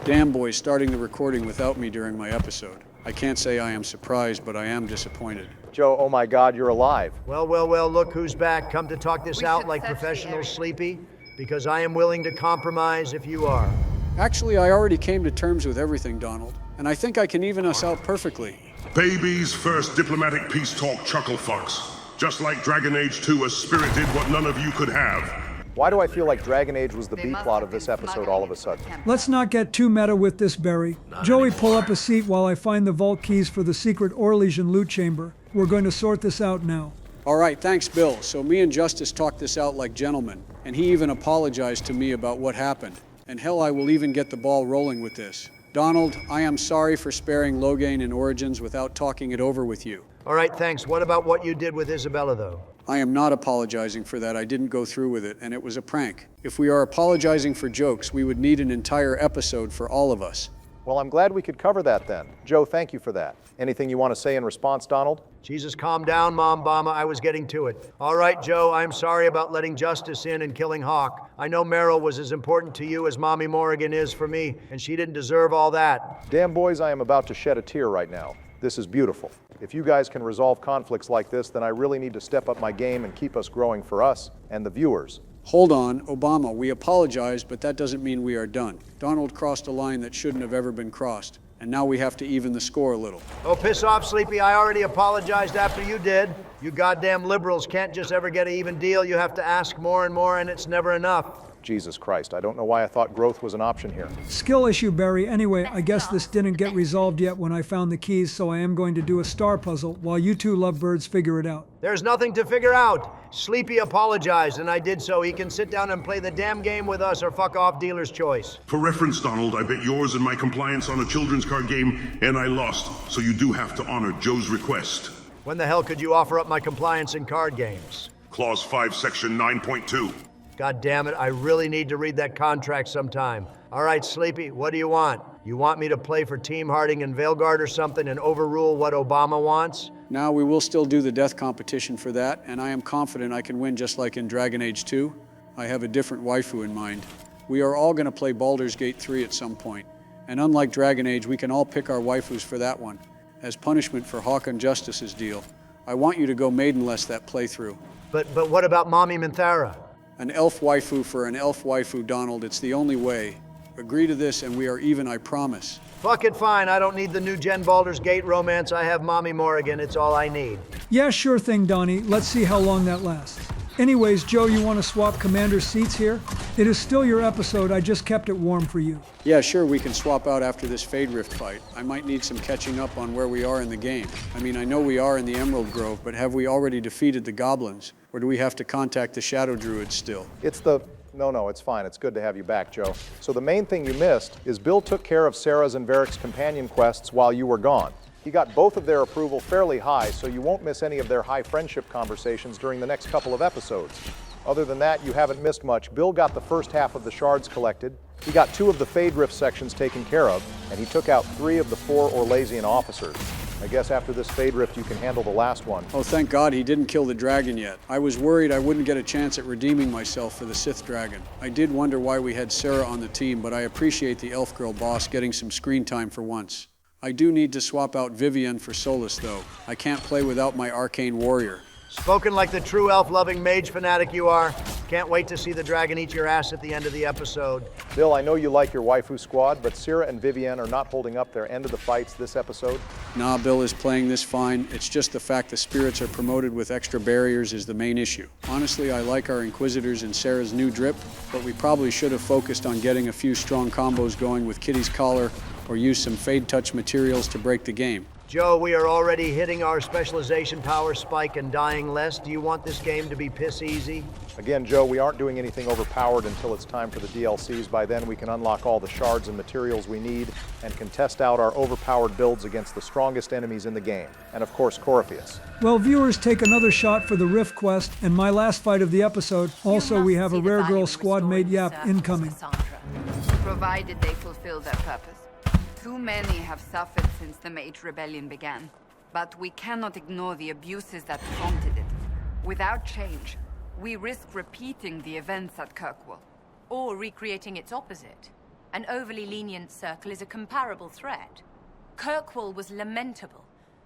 Damn boy's starting the recording without me during my episode. I can't say I am surprised, but I am disappointed. Joe, oh my God, you're alive. Well, look who's back. Come to talk this out like professionals, Sleepy, because I am willing to compromise if you are. Actually, I already came to terms with everything, Donald, and I think I can even us out perfectly. Baby's first diplomatic peace talk chuckle fucks. Just like Dragon Age 2, a spirit did what none of you could have. Why do I feel like Dragon Age was the B-plot of this episode all of a sudden? Let's not get too meta with this, Barry. Joey, pull up a seat while I find the vault keys for the secret Orlesian loot chamber. We're going to sort this out now. All right, thanks, Bill. So me and Justice talked this out like gentlemen, and he even apologized to me about what happened. And hell, I will even get the ball rolling with this. Donald, I am sorry for sparing Loghain and Origins without talking it over with you. All right, thanks. What about what you did with Isabella, though? I am not apologizing for that. I didn't go through with it, and it was a prank. If we are apologizing for jokes, we would need an entire episode for all of us. Well, I'm glad we could cover that then. Joe, thank you for that. Anything you want to say in response, Donald? Jesus, calm down, Mom Bama. I was getting to it. All right, Joe, I'm sorry about letting Justice in and killing Hawk. I know Meryl was as important to you as Mommy Morrigan is for me, and she didn't deserve all that. Damn boys, I am about to shed a tear right now. This is beautiful. If you guys can resolve conflicts like this, then I really need to step up my game and keep us growing for us and the viewers. Hold on, Obama, we apologize, but that doesn't mean we are done. Donald crossed a line that shouldn't have ever been crossed, and now we have to even the score a little. Oh, piss off, Sleepy. I already apologized after you did. You goddamn liberals can't just ever get an even deal. You have to ask more and more, and it's never enough. Jesus Christ, I don't know why I thought growth was an option here. Skill issue, Barry. Anyway, I guess this didn't get resolved yet when I found the keys, so I am going to do a star puzzle while you two lovebirds figure it out. There's nothing to figure out. Sleepy apologized, and I did so. He can sit down and play the damn game with us or fuck off, dealer's choice. For reference, Donald, I bet yours and my compliance on a children's card game, and I lost, so you do have to honor Joe's request. When the hell could you offer up my compliance in card games? Clause 5, Section 9.2. God damn it, I really need to read that contract sometime. All right, Sleepy, what do you want? You want me to play for Team Harding and Veilguard or something and overrule what Obama wants? Now, we will still do the death competition for that, and I am confident I can win just like in Dragon Age 2. I have a different waifu in mind. We are all going to play Baldur's Gate 3 at some point, and unlike Dragon Age, we can all pick our waifus for that one. As punishment for Hawk and Justice's deal, I want you to go maidenless that playthrough. But what about Mommy Minthara? An elf waifu for an elf waifu, Donald. It's the only way. Agree to this and we are even, I promise. Fuck it, fine. I don't need the new Gen Baldur's Gate romance. I have Mommy Morrigan. It's all I need. Yeah, sure thing, Donnie. Let's see how long that lasts. Anyways, Joe, you want to swap commander's seats here? It is still your episode. I just kept it warm for you. Yeah, sure, we can swap out after this Fade Rift fight. I might need some catching up on where we are in the game. I mean, I know we are in the Emerald Grove, but have we already defeated the goblins? Or do we have to contact the Shadow Druids still? No, it's fine. It's good to have you back, Joe. So the main thing you missed is Bill took care of Sarah's and Varric's companion quests while you were gone. He got both of their approval fairly high, so you won't miss any of their high friendship conversations during the next couple of episodes. Other than that, you haven't missed much. Bill got the first half of the shards collected. He got 2 of the Fade Rift sections taken care of, and he took out 3 of the 4 Orlesian officers. I guess after this Fade Rift, you can handle the last one. Oh, thank God he didn't kill the dragon yet. I was worried I wouldn't get a chance at redeeming myself for the Sith dragon. I did wonder why we had Sarah on the team, but I appreciate the elf girl boss getting some screen time for once. I do need to swap out Vivienne for Solus, though. I can't play without my arcane warrior. Spoken like the true elf-loving mage fanatic you are. Can't wait to see the dragon eat your ass at the end of the episode. Bill, I know you like your waifu squad, but Syrah and Vivienne are not holding up their end of the fights this episode. Nah, Bill is playing this fine. It's just the fact the spirits are promoted with extra barriers is the main issue. Honestly, I like our Inquisitors and Sarah's new drip, but we probably should have focused on getting a few strong combos going with Kitty's collar or use some fade touch materials to break the game. Joe, we are already hitting our specialization power spike and dying less. Do you want this game to be piss easy? Again, Joe, we aren't doing anything overpowered until it's time for the DLCs. By then, we can unlock all the shards and materials we need and can test out our overpowered builds against the strongest enemies in the game. And of course, Corypheus. Well, viewers, take another shot for the Rift quest and my last fight of the episode. Also, we have a Rare Girl squad mate Yap incoming. Provided they fulfill their purpose. Too many have suffered since the Mage Rebellion began, but we cannot ignore the abuses that prompted it. Without change, we risk repeating the events at Kirkwall. Or recreating its opposite. An overly lenient circle is a comparable threat. Kirkwall was lamentable,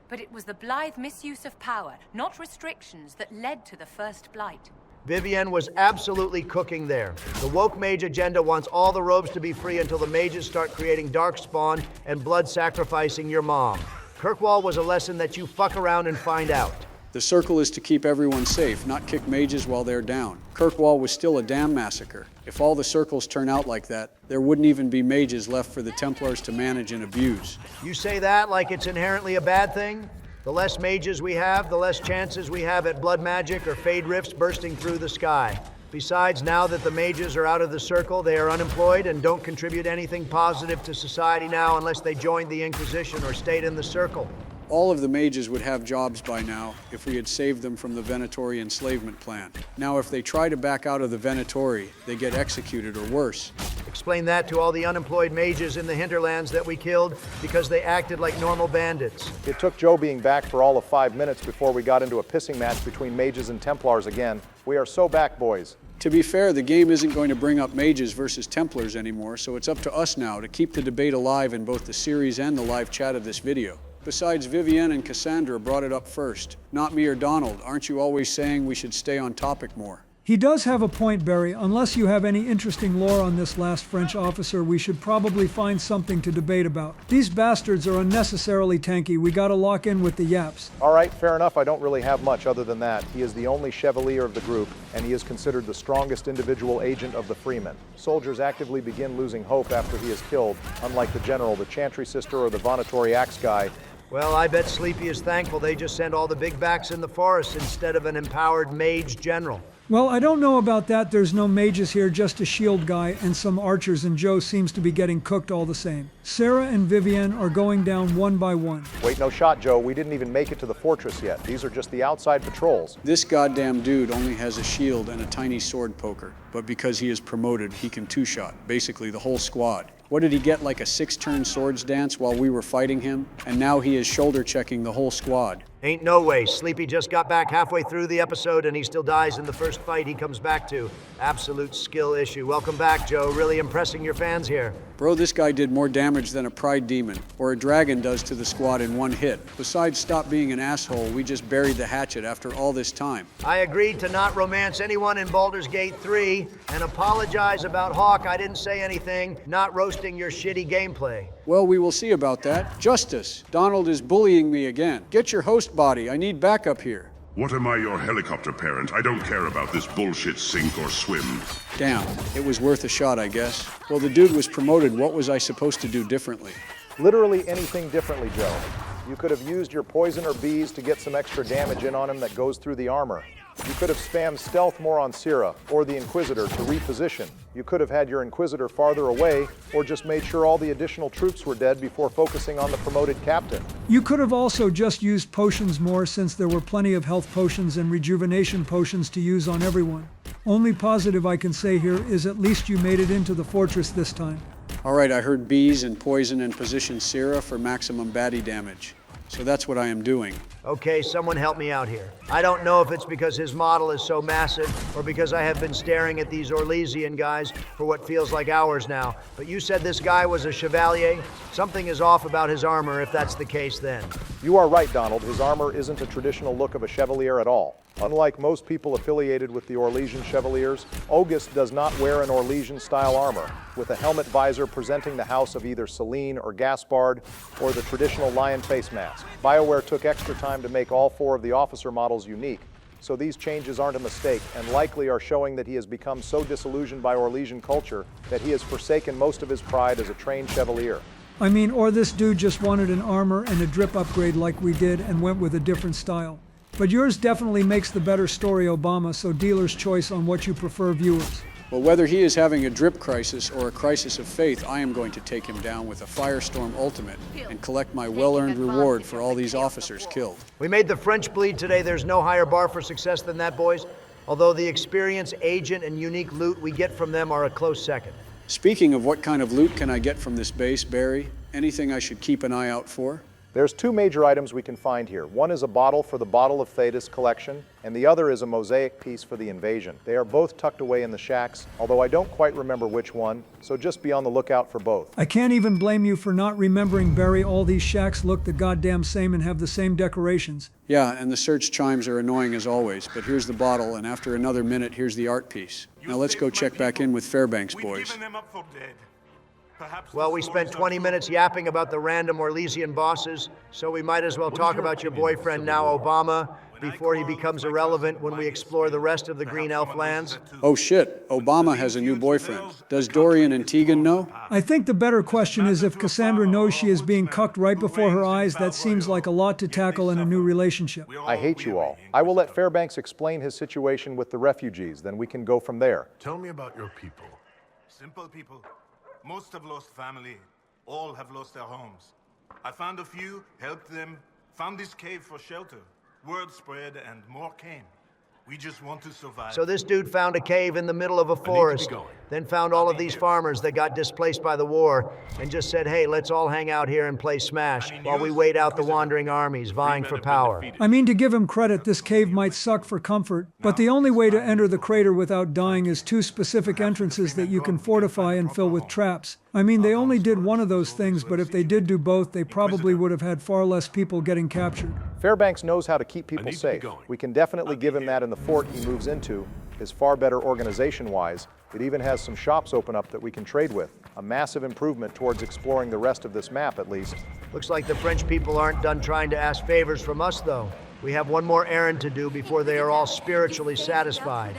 but it was the blithe misuse of power, not restrictions, that led to the first blight. Vivienne was absolutely cooking there. The woke mage agenda wants all the robes to be free until the mages start creating darkspawn and blood sacrificing your mom. Kirkwall was a lesson that you fuck around and find out. The circle is to keep everyone safe, not kick mages while they're down. Kirkwall was still a damn massacre. If all the circles turn out like that, there wouldn't even be mages left for the Templars to manage and abuse. You say that like it's inherently a bad thing? The less mages we have, the less chances we have at blood magic or fade rifts bursting through the sky. Besides, now that the mages are out of the circle, they are unemployed and don't contribute anything positive to society now unless they joined the Inquisition or stayed in the circle. All of the mages would have jobs by now if we had saved them from the Venatori enslavement plan. Now, if they try to back out of the Venatori, they get executed or worse. Explain that to all the unemployed mages in the Hinterlands that we killed because they acted like normal bandits. It took Joe being back for all of 5 minutes before we got into a pissing match between mages and Templars again. We are so back, boys. To be fair, the game isn't going to bring up mages versus Templars anymore, so it's up to us now to keep the debate alive in both the series and the live chat of this video. Besides, Vivienne and Cassandra brought it up first. Not me or Donald. Aren't you always saying we should stay on topic more? He does have a point, Barry. Unless you have any interesting lore on this last French officer, we should probably find something to debate about. These bastards are unnecessarily tanky. We gotta lock in with the Yaps. All right, fair enough. I don't really have much other than that. He is the only Chevalier of the group, and he is considered the strongest individual agent of the Freemen. Soldiers actively begin losing hope after he is killed, unlike the General, the Chantry Sister, or the Venatori Axe guy. Well, I bet Sleepy is thankful they just sent all the big backs in the forest instead of an empowered mage general. Well, I don't know about that. There's no mages here, just a shield guy and some archers, and Joe seems to be getting cooked all the same. Sarah and Vivienne are going down one by one. Wait, no shot, Joe. We didn't even make it to the fortress yet. These are just the outside patrols. This goddamn dude only has a shield and a tiny sword poker, but because he is promoted, he can two-shot, basically the whole squad. What did he get, like a 6-turn swords dance while we were fighting him? And now he is shoulder-checking the whole squad. Ain't no way. Sleepy just got back halfway through the episode and he still dies in the first fight he comes back to. Absolute skill issue. Welcome back, Joe. Really impressing your fans here. Bro, this guy did more damage than a pride demon, or a dragon does to the squad in one hit. Besides, stop being an asshole. We just buried the hatchet after all this time. I agreed to not romance anyone in Baldur's Gate 3 and apologize about Hawk. I didn't say anything. Not roasting your shitty gameplay. Well, we will see about that. Justice. Donald is bullying me again. Get your host body. I need backup here. What am I, your helicopter parent? I don't care about this bullshit sink or swim. Damn, it was worth a shot, I guess. Well, the dude was promoted. What was I supposed to do differently? Literally anything differently, Joe. You could have used your poison or bees to get some extra damage in on him that goes through the armor. You could have spammed stealth more on Syrah or the Inquisitor to reposition. You could have had your Inquisitor farther away or just made sure all the additional troops were dead before focusing on the promoted captain. You could have also just used potions more since there were plenty of health potions and rejuvenation potions to use on everyone. Only positive I can say here is at least you made it into the fortress this time. All right, I heard bees and poison and position Syrah for maximum baddie damage. So that's what I am doing. Okay, someone help me out here. I don't know if it's because his model is so massive or because I have been staring at these Orlesian guys for what feels like hours now, but you said this guy was a chevalier? Something is off about his armor if that's the case then. You are right, Donald. His armor isn't a traditional look of a chevalier at all. Unlike most people affiliated with the Orlesian Chevaliers, August does not wear an Orlesian-style armor, with a helmet visor presenting the house of either Celine or Gaspard, or the traditional lion face mask. BioWare took extra time to make all 4 of the officer models unique, so these changes aren't a mistake and likely are showing that he has become so disillusioned by Orlesian culture that he has forsaken most of his pride as a trained chevalier. I mean, or this dude just wanted an armor and a drip upgrade like we did and went with a different style. But yours definitely makes the better story, Obama, so dealer's choice on what you prefer, viewers. Well, whether he is having a drip crisis or a crisis of faith, I am going to take him down with a Firestorm Ultimate and collect my well-earned reward for all these officers killed. We made the French bleed today. There's no higher bar for success than that, boys. Although the experience, agent, and unique loot we get from them are a close second. Speaking of what kind of loot can I get from this base, Barry? Anything I should keep an eye out for? There's 2 major items we can find here. One is a bottle for the Bottle of Thetis collection, and the other is a mosaic piece for the Invasion. They are both tucked away in the shacks, although I don't quite remember which one, so just be on the lookout for both. I can't even blame you for not remembering, Barry. All these shacks look the goddamn same and have the same decorations. Yeah, and the search chimes are annoying as always, but here's the bottle, and after another minute, here's the art piece. Now let's go check back in with Fairbanks, boys. Well, we spent 20 minutes yapping about the random Orlesian bosses, so we might as well talk about your boyfriend now, Obama, before he becomes irrelevant when we explore the rest of the Green Elf lands. Oh shit, Obama has a new boyfriend. Does Dorian and Tegan know? I think the better question is if Cassandra knows she is being cucked right before her eyes. That seems like a lot to tackle in a new relationship. I hate you all. I will let Fairbanks explain his situation with the refugees, then we can go from there. Tell me about your people. Simple people. Most have lost family. All have lost their homes. I found a few, helped them, found this cave for shelter. Word spread and more came. We just want to survive. So this dude found a cave in the middle of a forest, then found all of these farmers that got displaced by the war, and just said, hey, let's all hang out here and play Smash while we wait out the wandering armies vying for power. I mean, to give him credit, this cave might suck for comfort, but the only way to enter the crater without dying is 2 specific entrances that you can fortify and fill with traps. I mean, they only did one of those things, but if they did do both, they probably would have had far less people getting captured. Fairbanks knows how to keep people safe. We can definitely give him that in the fort he moves into. Is far better organization-wise. It even has some shops open up that we can trade with. A massive improvement towards exploring the rest of this map, at least. Looks like the French people aren't done trying to ask favors from us, though. We have one more errand to do before they are all spiritually satisfied.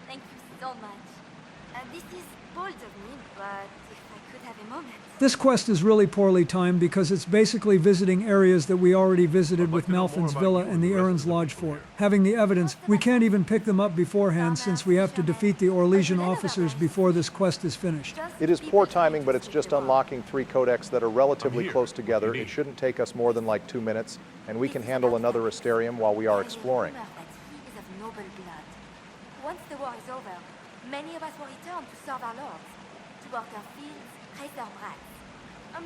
Thank you so much. This is bold of me, but if I could have a moment. This quest is really poorly timed because it's basically visiting areas that we already visited with Malfin's Villa and the Aaron's Lodge Fort. Having the evidence, we can't even pick them up beforehand since we have to defeat the Orlesian officers before this quest is finished. It is poor timing, but it's just unlocking 3 codex that are relatively close together. It shouldn't take us more than like 2 minutes, and we can handle another Asterium while we are exploring. Once the war is over, many of us will return to serve our lords, to work our fields, raise our brats.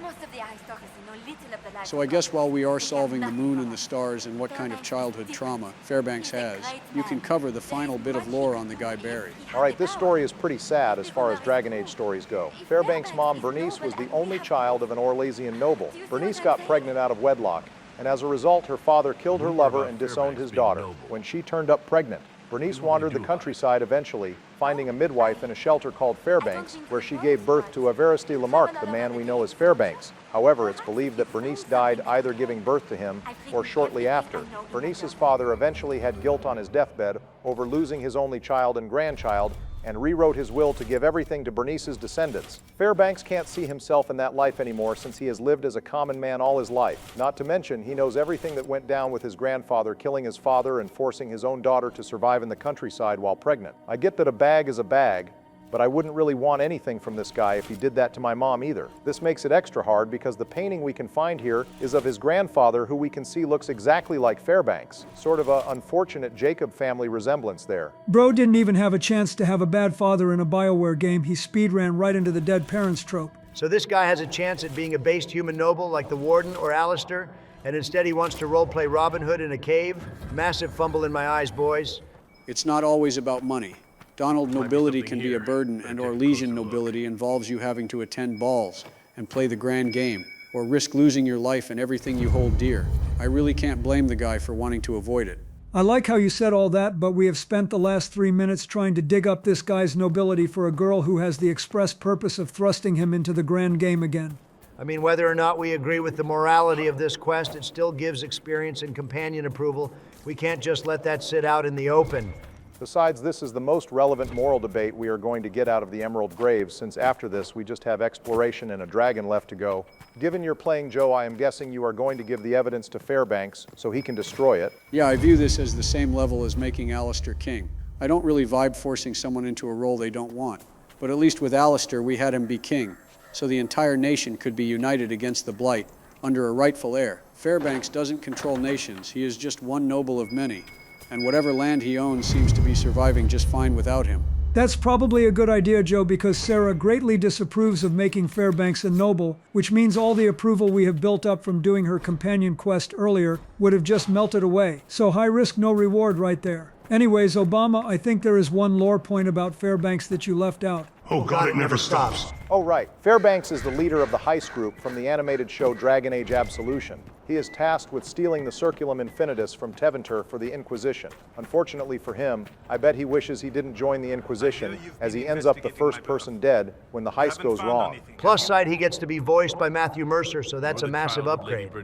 Most of the aristocracy know little of the life. So I guess while we are solving the moon and the stars and what kind of childhood trauma Fairbanks has, you can cover the final bit of lore on the guy Barry. All right, this story is pretty sad as far as Dragon Age stories go. Fairbanks' mom, Bernice, was the only child of an Orlesian noble. Bernice got pregnant out of wedlock, and as a result, her father killed her lover and disowned his daughter. When she turned up pregnant, Bernice wandered the countryside eventually, finding a midwife in a shelter called Fairbanks, where she gave birth to Averiste Lamarck, the man we know as Fairbanks. However, it's believed that Bernice died either giving birth to him or shortly after. Bernice's father eventually had guilt on his deathbed over losing his only child and grandchild, and rewrote his will to give everything to Bernice's descendants. Fairbanks can't see himself in that life anymore since he has lived as a common man all his life. Not to mention, he knows everything that went down with his grandfather killing his father and forcing his own daughter to survive in the countryside while pregnant. I get that a bag is a bag, but I wouldn't really want anything from this guy if he did that to my mom either. This makes it extra hard because the painting we can find here is of his grandfather, who we can see looks exactly like Fairbanks. Sort of an unfortunate Jacob family resemblance there. Bro didn't even have a chance to have a bad father in a BioWare game. He speedran right into the dead parents trope. So this guy has a chance at being a based human noble like the Warden or Alistair? and instead he wants to roleplay Robin Hood in a cave? Massive fumble in my eyes, boys. It's not always about money. Donald nobility can be a burden, and Orlesian nobility involves you having to attend balls and play the grand game, or risk losing your life and everything you hold dear. I really can't blame the guy for wanting to avoid it. I like how you said all that, but we have spent the last 3 minutes trying to dig up this guy's nobility for a girl who has the express purpose of thrusting him into the grand game again. I mean, whether or not we agree with the morality of this quest, it still gives experience and companion approval. We can't just let that sit out in the open. Besides, this is the most relevant moral debate we are going to get out of the Emerald Graves, since after this we just have exploration and a dragon left to go. Given you're playing Joe, I am guessing you are going to give the evidence to Fairbanks so he can destroy it. Yeah, I view this as the same level as making Alistair king. I don't really vibe forcing someone into a role they don't want. But at least with Alistair, we had him be king, so the entire nation could be united against the Blight under a rightful heir. Fairbanks doesn't control nations. He is just one noble of many, and whatever land he owns seems to be surviving just fine without him. That's probably a good idea, Joe, because Sarah greatly disapproves of making Fairbanks a noble, which means all the approval we have built up from doing her companion quest earlier would have just melted away. So high risk, no reward right there. Anyways, Obama, I think there is one lore point about Fairbanks that you left out. Oh God, it never stops. Oh right, Fairbanks is the leader of the heist group from the animated show Dragon Age Absolution. He is tasked with stealing the Circulum Infinitus from Tevinter for the Inquisition. Unfortunately for him, I bet he wishes he didn't join the Inquisition, as he ends up the first person dead when the heist goes wrong. Plus side, he gets to be voiced by Matthew Mercer, so that's a massive upgrade. I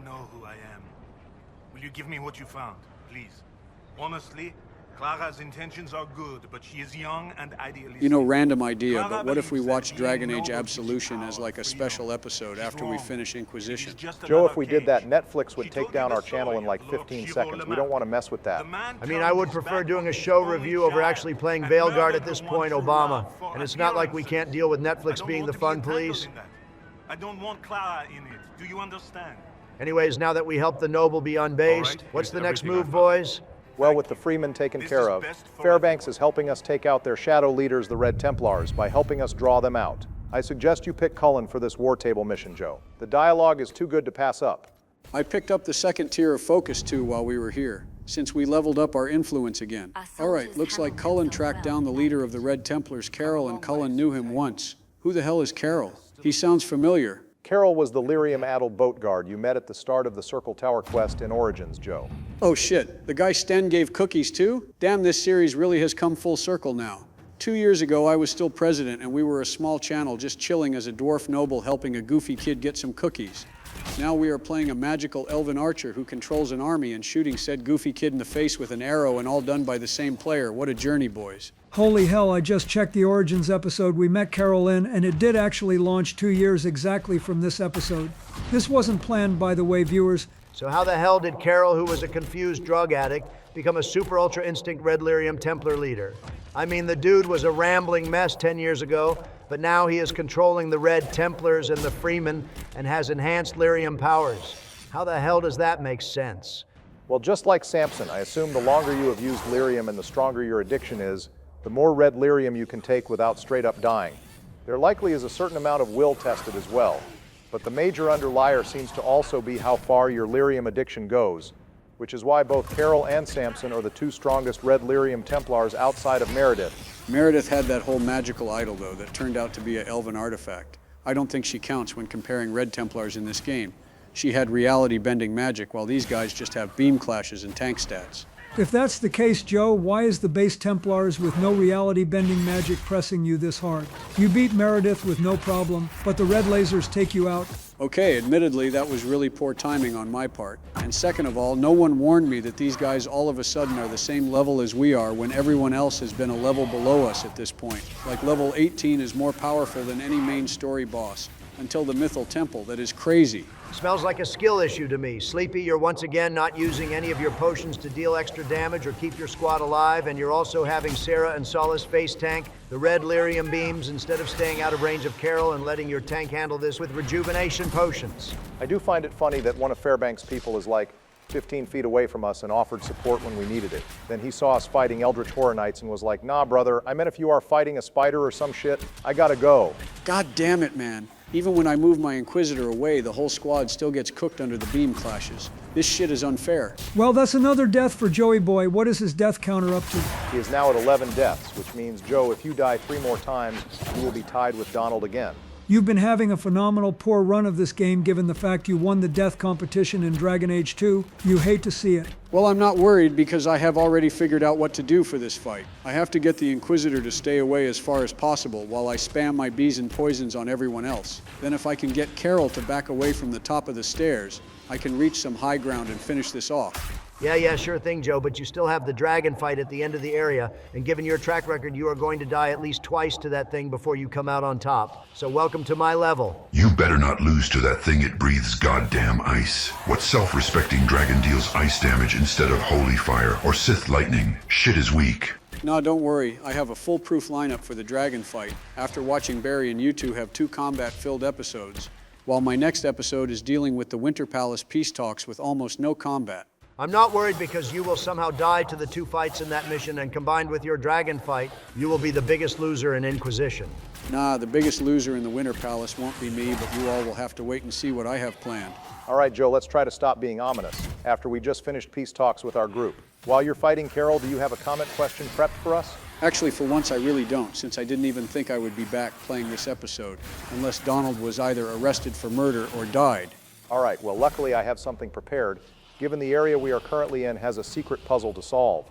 know who I am. Will you give me what you found, please? Honestly, Clara's intentions are good, but she is young and idealistic. You know, random idea, but what if we watch Dragon Age Absolution as like a special episode after we finish Inquisition? Joe, if we did that, Netflix would take down our channel in like 15 seconds. We don't want to mess with that. I mean, I would prefer doing a show review over actually playing Veilguard at this point, Obama. And it's not like we can't deal with Netflix being the fun police. I don't want Clara in it. Do you understand? Anyways, now that we helped the noble be unbased, what's the next move, boys? Well, with the Freemen taken care of, Fairbanks is helping us take out their shadow leaders, the Red Templars, by helping us draw them out. I suggest you pick Cullen for this war table mission, Joe. The dialogue is too good to pass up. I picked up the second tier of focus too while we were here, since we leveled up our influence again. All right, looks like Cullen tracked down the leader of the Red Templars, Carol, and Cullen knew him once. Who the hell is Carol? He sounds familiar. Carol was the lyrium-addled boat guard you met at the start of the Circle Tower quest in Origins, Joe. Oh shit, the guy Sten gave cookies to? Damn, this series really has come full circle now. 2 years ago, I was still president, and we were a small channel just chilling as a dwarf noble helping a goofy kid get some cookies. Now we are playing a magical elven archer who controls an army and shooting said goofy kid in the face with an arrow, and all done by the same player. What a journey, boys. Holy hell, I just checked the Origins episode we met Carol in, and it did actually launch 2 years exactly from this episode. This wasn't planned, by the way, viewers. So how the hell did Carol, who was a confused drug addict, become a super ultra instinct Red Lyrium Templar leader? I mean, the dude was a rambling mess 10 years ago, but now he is controlling the Red Templars and the Freemen and has enhanced lyrium powers. How the hell does that make sense? Well, just like Samson, I assume the longer you have used lyrium and the stronger your addiction is, the more red lyrium you can take without straight up dying. There likely is a certain amount of will tested as well, but the major underlier seems to also be how far your lyrium addiction goes, which is why both Carol and Samson are the two strongest red lyrium Templars outside of Meredith. Meredith had that whole magical idol, though, that turned out to be an elven artifact. I don't think she counts when comparing Red Templars in this game. She had reality-bending magic, while these guys just have beam clashes and tank stats. If that's the case, Joe, why is the base Templars with no reality-bending magic pressing you this hard? You beat Meredith with no problem, but the red lasers take you out. Okay, admittedly, that was really poor timing on my part. And second of all, no one warned me that these guys all of a sudden are the same level as we are when everyone else has been a level below us at this point. Like level 18 is more powerful than any main story boss, until the Mythal Temple. That is crazy. Smells like a skill issue to me. Sleepy, you're once again not using any of your potions to deal extra damage or keep your squad alive, and you're also having Sarah and Solace face tank the red lyrium beams instead of staying out of range of Carol and letting your tank handle this with rejuvenation potions. I do find it funny that one of Fairbanks' people is like 15 feet away from us and offered support when we needed it. Then he saw us fighting Eldritch Horror Knights and was like, nah, brother, I meant if you are fighting a spider or some shit, I gotta go. God damn it, man. Even when I move my Inquisitor away, the whole squad still gets cooked under the beam clashes. This shit is unfair. Well, that's another death for Joey Boy. What is his death counter up to? He is now at 11 deaths, which means, Joe, if you die 3 more times, you will be tied with Donald again. You've been having a phenomenal poor run of this game given the fact you won the death competition in Dragon Age 2. You hate to see it. Well, I'm not worried because I have already figured out what to do for this fight. I have to get the Inquisitor to stay away as far as possible while I spam my bees and poisons on everyone else. Then if I can get Carol to back away from the top of the stairs, I can reach some high ground and finish this off. Yeah, sure thing, Joe, but you still have the dragon fight at the end of the area, and given your track record, you are going to die at least twice to that thing before you come out on top. So welcome to my level. You better not lose to that thing. It breathes goddamn ice. What self-respecting dragon deals ice damage instead of holy fire or Sith lightning? Shit is weak. No, don't worry. I have a foolproof lineup for the dragon fight after watching Barry and you two have 2 combat-filled episodes, while my next episode is dealing with the Winter Palace peace talks with almost no combat. I'm not worried because you will somehow die to the 2 fights in that mission, and combined with your dragon fight, you will be the biggest loser in Inquisition. Nah, the biggest loser in the Winter Palace won't be me, but you all will have to wait and see what I have planned. All right, Joe, let's try to stop being ominous after we just finished peace talks with our group. While you're fighting Carol, do you have a comment question prepped for us? Actually, for once, I really don't, since I didn't even think I would be back playing this episode, unless Donald was either arrested for murder or died. All right, well, luckily I have something prepared, given the area we are currently in has a secret puzzle to solve.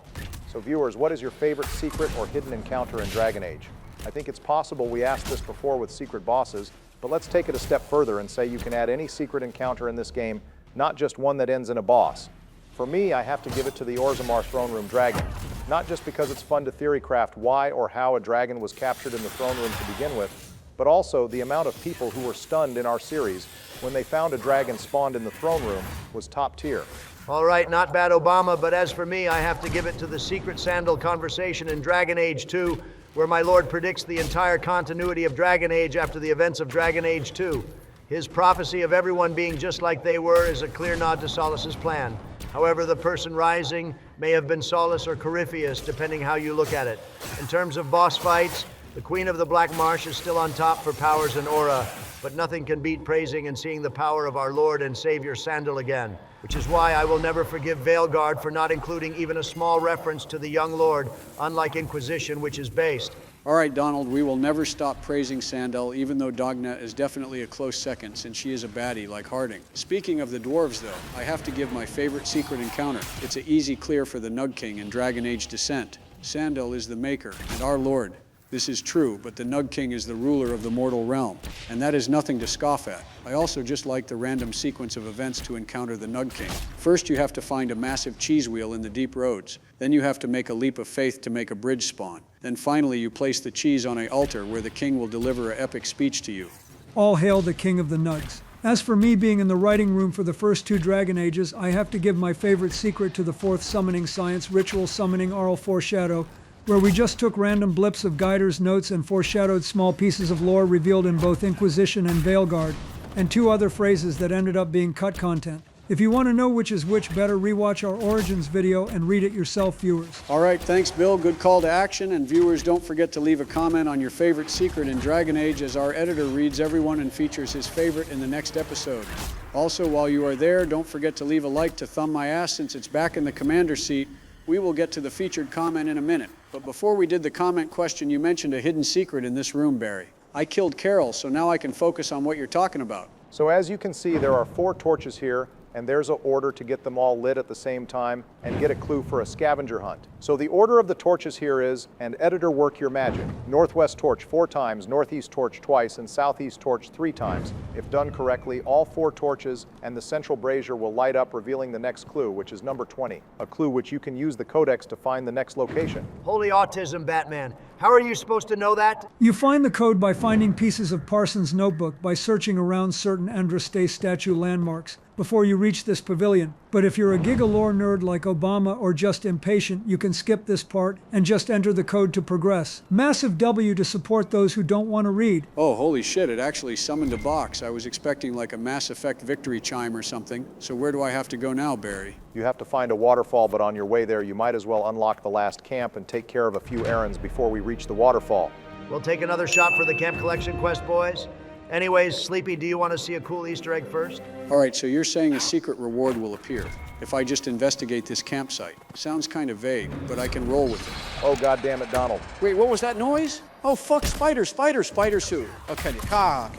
So viewers, what is your favorite secret or hidden encounter in Dragon Age? I think it's possible we asked this before with secret bosses, but let's take it a step further and say you can add any secret encounter in this game, not just one that ends in a boss. For me, I have to give it to the Orzammar throne room dragon, not just because it's fun to theorycraft why or how a dragon was captured in the throne room to begin with, but also the amount of people who were stunned in our series when they found a dragon spawned in the throne room was top tier. All right, not bad, Obama, but as for me, I have to give it to the secret sandal conversation in Dragon Age 2, where my lord predicts the entire continuity of Dragon Age after the events of Dragon Age 2. His prophecy of everyone being just like they were is a clear nod to Solus's plan. However, the person rising may have been Solus or Corypheus, depending how you look at it. In terms of boss fights, the Queen of the Black Marsh is still on top for powers and aura, but nothing can beat praising and seeing the power of our Lord and Savior Sandal again, which is why I will never forgive Veilguard for not including even a small reference to the young Lord, unlike Inquisition, which is based. All right, Donald, we will never stop praising Sandal, even though Dogna is definitely a close second, since she is a baddie like Harding. Speaking of the dwarves, though, I have to give my favorite secret encounter. It's an easy clear for the Nug King in Dragon Age Descent. Sandal is the Maker and our Lord. This is true, but the Nug King is the ruler of the mortal realm, and that is nothing to scoff at. I also just like the random sequence of events to encounter the Nug King. First, you have to find a massive cheese wheel in the deep roads. Then you have to make a leap of faith to make a bridge spawn. Then finally, you place the cheese on an altar where the king will deliver an epic speech to you. All hail the king of the Nugs. As for me being in the writing room for the first 2 Dragon Ages, I have to give my favorite secret to the 4th summoning science, ritual summoning Aural Foreshadow, where we just took random blips of Guider's notes and foreshadowed small pieces of lore revealed in both Inquisition and Veilguard, and 2 other phrases that ended up being cut content. If you want to know which is which, better rewatch our Origins video and read it yourself, viewers. All right, thanks, Bill. Good call to action. And viewers, don't forget to leave a comment on your favorite secret in Dragon Age, as our editor reads everyone and features his favorite in the next episode. Also, while you are there, don't forget to leave a like to thumb my ass since it's back in the commander seat. We will get to the featured comment in a minute. But before we did the comment question, you mentioned a hidden secret in this room, Barry. I killed Carol, so now I can focus on what you're talking about. So as you can see, there are 4 torches here, and there's an order to get them all lit at the same time and get a clue for a scavenger hunt. So the order of the torches here is, and editor work your magic, northwest torch 4 times, northeast torch twice, and southeast torch 3 times. If done correctly, all 4 torches and the central brazier will light up, revealing the next clue, which is number 20, a clue which you can use the codex to find the next location. Holy autism, Batman. How are you supposed to know that? You find the code by finding pieces of Parsons' notebook by searching around certain Andraste statue landmarks before you reach this pavilion. But if you're a gigalore nerd like Obama or just impatient, you can skip this part and just enter the code to progress. Massive W to support those who don't want to read. Oh, holy shit, it actually summoned a box. I was expecting like a Mass Effect victory chime or something. So where do I have to go now, Barry? You have to find a waterfall, but on your way there, you might as well unlock the last camp and take care of a few errands before we reach the waterfall. We'll take another shot for the camp collection quest, boys. Anyways, Sleepy, do you want to see a cool Easter egg first? All right, so you're saying a secret reward will appear if I just investigate this campsite. Sounds kind of vague, but I can roll with it. Oh, goddammit, Donald. Wait, what was that noise? Oh, fuck, spider suit. Okay, Oh,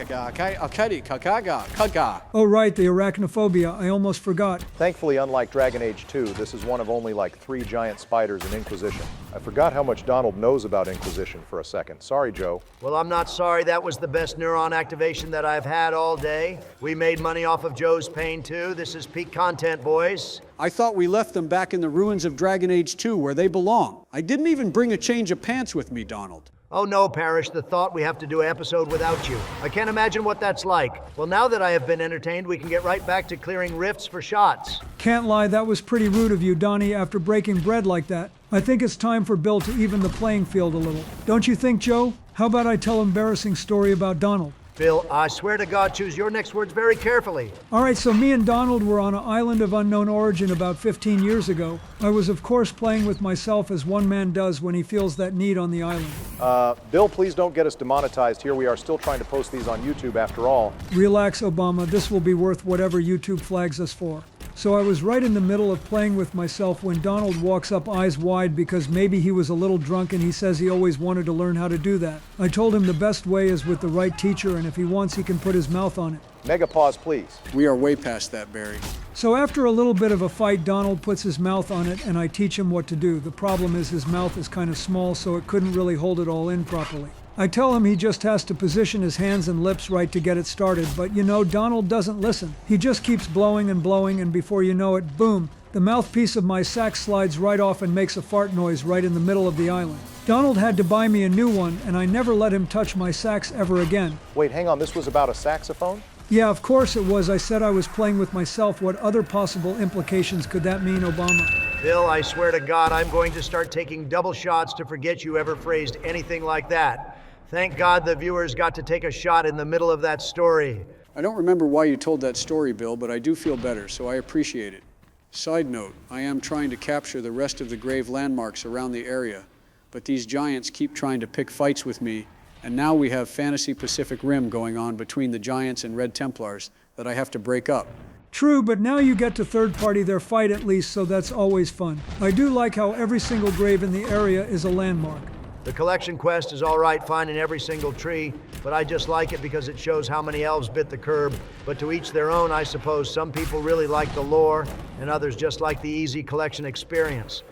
right, the arachnophobia. I almost forgot. Thankfully, unlike Dragon Age 2, this is one of only like 3 giant spiders in Inquisition. I forgot how much Donald knows about Inquisition for a second. Sorry, Joe. Well, I'm not sorry. That was the best neuron activation that I've had all day. We made money off of Joe's pain, too. This is peak content, boys. I thought we left them back in the ruins of Dragon Age 2 where they belong. I didn't even bring a change of pants with me, Donald. Oh no, Parrish, the thought we have to do an episode without you. I can't imagine what that's like. Well, now that I have been entertained, we can get right back to clearing rifts for shots. Can't lie, that was pretty rude of you, Donnie, after breaking bread like that. I think it's time for Bill to even the playing field a little. Don't you think, Joe? How about I tell an embarrassing story about Donald? Bill, I swear to God, choose your next words very carefully. All right, so me and Donald were on an island of unknown origin about 15 years ago. I was, of course, playing with myself as one man does when he feels that need on the island. Bill, please don't get us demonetized here. We are still trying to post these on YouTube after all. Relax, Obama. This will be worth whatever YouTube flags us for. So I was right in the middle of playing with myself when Donald walks up eyes wide because maybe he was a little drunk and he says he always wanted to learn how to do that. I told him the best way is with the right teacher, and if he wants, he can put his mouth on it. Mega pause, please. We are way past that, Barry. So after a little bit of a fight, Donald puts his mouth on it and I teach him what to do. The problem is his mouth is kind of small, so it couldn't really hold it all in properly. I tell him he just has to position his hands and lips right to get it started, but you know, Donald doesn't listen. He just keeps blowing, and before you know it, boom, the mouthpiece of my sax slides right off and makes a fart noise right in the middle of the island. Donald had to buy me a new one, and I never let him touch my sax ever again. Wait, hang on, this was about a saxophone? Yeah, of course it was. I said I was playing with myself. What other possible implications could that mean, Obama? Bill, I swear to God, I'm going to start taking double shots to forget you ever phrased anything like that. Thank God the viewers got to take a shot in the middle of that story. I don't remember why you told that story, Bill, but I do feel better, so I appreciate it. Side note, I am trying to capture the rest of the grave landmarks around the area, but these giants keep trying to pick fights with me, and now we have Fantasy Pacific Rim going on between the Giants and Red Templars that I have to break up. True, but now you get to third party their fight at least, so that's always fun. I do like how every single grave in the area is a landmark. The collection quest is all right finding every single tree, but I just like it because it shows how many elves bit the curb. But to each their own, I suppose. Some people really like the lore, and others just like the easy collection experience.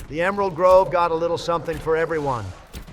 The Emerald Grove got a little something for everyone.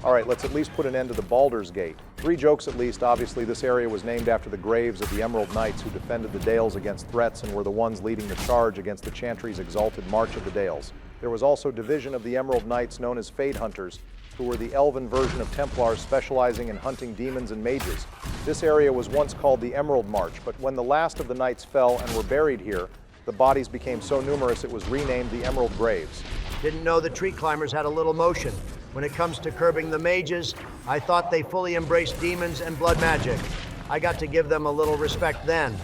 All right, let's at least put an end to the Baldur's Gate. 3 jokes at least. Obviously, this area was named after the graves of the Emerald Knights who defended the Dales against threats and were the ones leading the charge against the Chantry's exalted March of the Dales. There was also a division of the Emerald Knights known as Fade Hunters, who were the elven version of Templars specializing in hunting demons and mages. This area was once called the Emerald March, but when the last of the knights fell and were buried here, the bodies became so numerous it was renamed the Emerald Graves. Didn't know the tree climbers had a little motion. When it comes to curbing the mages, I thought they fully embraced demons and blood magic. I got to give them a little respect then.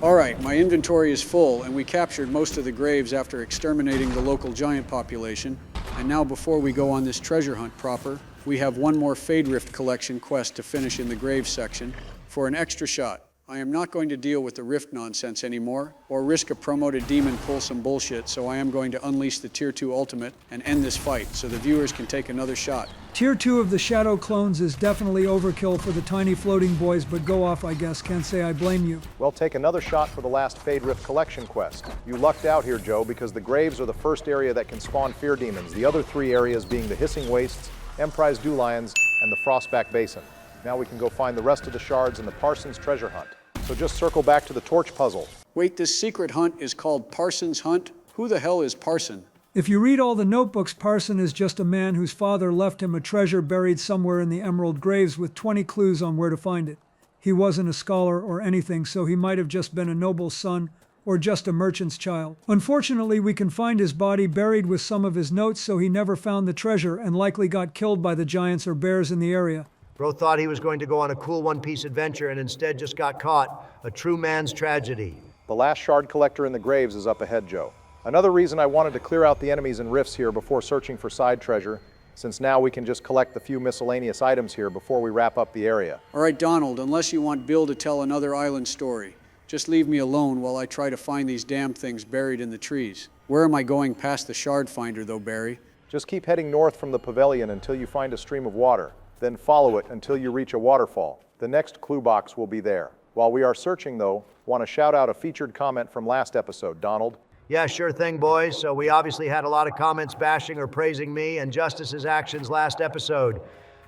All right, my inventory is full, and we captured most of the graves after exterminating the local giant population. And now before we go on this treasure hunt proper, we have one more Fade Rift collection quest to finish in the graves section. For an extra shot, I am not going to deal with the Rift nonsense anymore, or risk a promoted demon pull some bullshit, so I am going to unleash the Tier 2 ultimate and end this fight so the viewers can take another shot. Tier 2 of the Shadow clones is definitely overkill for the tiny floating boys, but go off, I guess. Can't say I blame you. Well, take another shot for the last Fade Rift collection quest. You lucked out here, Joe, because the graves are the first area that can spawn fear demons, the other 3 areas being the Hissing Wastes, Emprise Dew Lions, and the Frostback Basin. Now we can go find the rest of the shards in the Parsons treasure hunt. So just circle back to the torch puzzle. Wait, this secret hunt is called Parsons Hunt? Who the hell is Parson? If you read all the notebooks, Parson is just a man whose father left him a treasure buried somewhere in the Emerald Graves with 20 clues on where to find it. He wasn't a scholar or anything, so he might have just been a noble's son or just a merchant's child. Unfortunately, we can find his body buried with some of his notes, so he never found the treasure and likely got killed by the giants or bears in the area. Bro thought he was going to go on a cool one-piece adventure and instead just got caught. A true man's tragedy. The last shard collector in the graves is up ahead, Joe. Another reason I wanted to clear out the enemies and rifts here before searching for side treasure since now we can just collect the few miscellaneous items here before we wrap up the area. All right, Donald, unless you want Bill to tell another island story, just leave me alone while I try to find these damn things buried in the trees. Where am I going past the shard finder, though, Barry? Just keep heading north from the pavilion until you find a stream of water. Then follow it until you reach a waterfall. The next clue box will be there. While we are searching, though, want to shout out a featured comment from last episode. Donald? Yeah, sure thing, boys. So we obviously had a lot of comments bashing or praising me and Justice's actions last episode.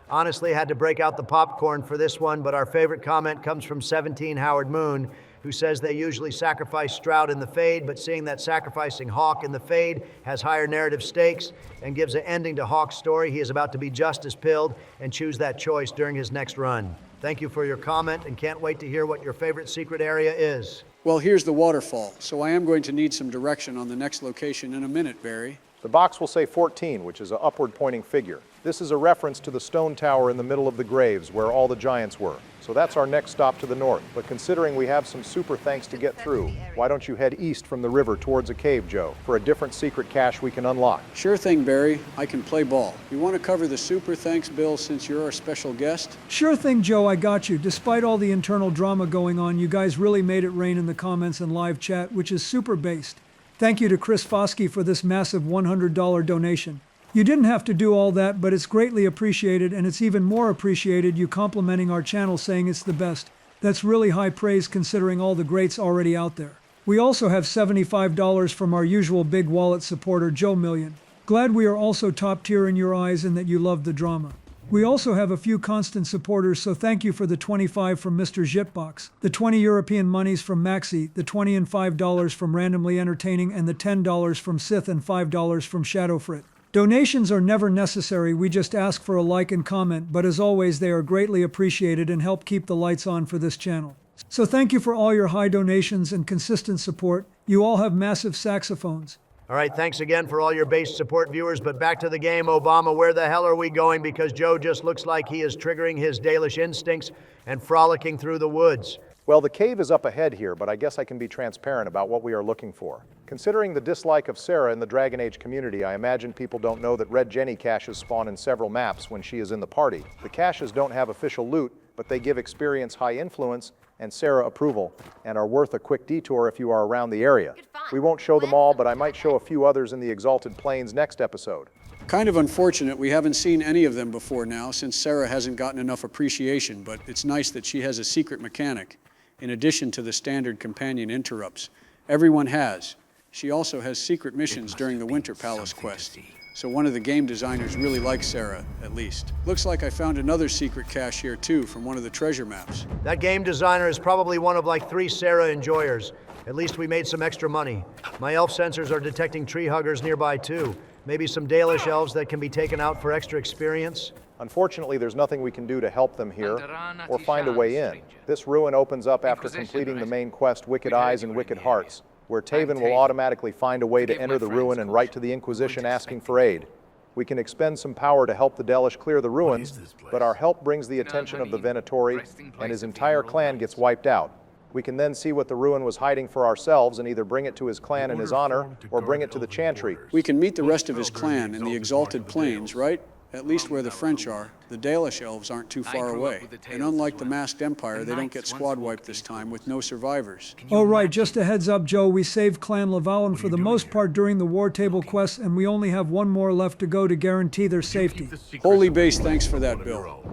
Honestly, had to break out the popcorn for this one, but our favorite comment comes from 17 Howard Moon, who says they usually sacrifice Stroud in the Fade, but seeing that sacrificing Hawk in the Fade has higher narrative stakes and gives an ending to Hawk's story, he is about to be justice-pilled and choose that choice during his next run. Thank you for your comment and can't wait to hear what your favorite secret area is. Well, here's the waterfall, so I am going to need some direction on the next location in a minute, Barry. The box will say 14, which is an upward pointing figure. This is a reference to the stone tower in the middle of the graves where all the giants were. So that's our next stop to the north. But considering we have some super thanks to get through, why don't you head east from the river towards a cave, Joe, for a different secret cache we can unlock? Sure thing, Barry. I can play ball. You want to cover the super thanks, Bill, since you're our special guest? Sure thing, Joe, I got you. Despite all the internal drama going on, you guys really made it rain in the comments and live chat, which is super based. Thank you to Chris Foskey for this massive $100 donation. You didn't have to do all that, but it's greatly appreciated, and it's even more appreciated you complimenting our channel saying it's the best. That's really high praise considering all the greats already out there. We also have $75 from our usual big wallet supporter, Joe Million. Glad we are also top tier in your eyes and that you love the drama. We also have a few constant supporters, so thank you for the 25 from Mr. Jitbox, the 20 European monies from Maxi, the 20 and $5 from Randomly Entertaining, and the $10 from Sith and $5 from Shadowfrit. Donations are never necessary, we just ask for a like and comment, but as always they are greatly appreciated and help keep the lights on for this channel. So thank you for all your high donations and consistent support. You all have massive saxophones. All right, thanks again for all your base support, viewers, but back to the game, Obama. Where the hell are we going? Because Joe just looks like he is triggering his Dalish instincts and frolicking through the woods. Well, the cave is up ahead here, but I guess I can be transparent about what we are looking for. Considering the dislike of Sarah in the Dragon Age community, I imagine people don't know that Red Jenny caches spawn in several maps when she is in the party. The caches don't have official loot, but they give experience high influence and Sarah approval, and are worth a quick detour if you are around the area. We won't show them all, but I might show a few others in the Exalted Plains next episode. Kind of unfortunate we haven't seen any of them before now, since Sarah hasn't gotten enough appreciation, but it's nice that she has a secret mechanic, in addition to the standard companion interrupts. Everyone has. She also has secret missions during the Winter Palace quest. So one of the game designers really likes Sarah, at least. Looks like I found another secret cache here too, from one of the treasure maps. That game designer is probably one of like 3 Sarah enjoyers. At least we made some extra money. My elf sensors are detecting tree huggers nearby too. Maybe some Dalish elves that can be taken out for extra experience. Unfortunately, there's nothing we can do to help them here, or find a way in. This ruin opens up after completing the main quest, Wicked Eyes and Wicked Hearts, where Taven will automatically find a way to enter the ruin and write to the Inquisition asking for aid. We can expend some power to help the Dalish clear the ruins, but our help brings the attention of the Venatori, and his entire clan gets wiped out. We can then see what the ruin was hiding for ourselves and either bring it to his clan in his honor, or bring it to the Chantry. We can meet the rest of his clan in the Exalted Plains, right? At least where the French are. The Dalish elves aren't too far away. And unlike the masked empire, they don't get squad wiped this time with no survivors. Oh right, just a heads up, Joe, we saved Clan Lavalin for the most part during the War Table quest, and we only have one more left to go to guarantee their safety. Holy base, thanks for that, Bill.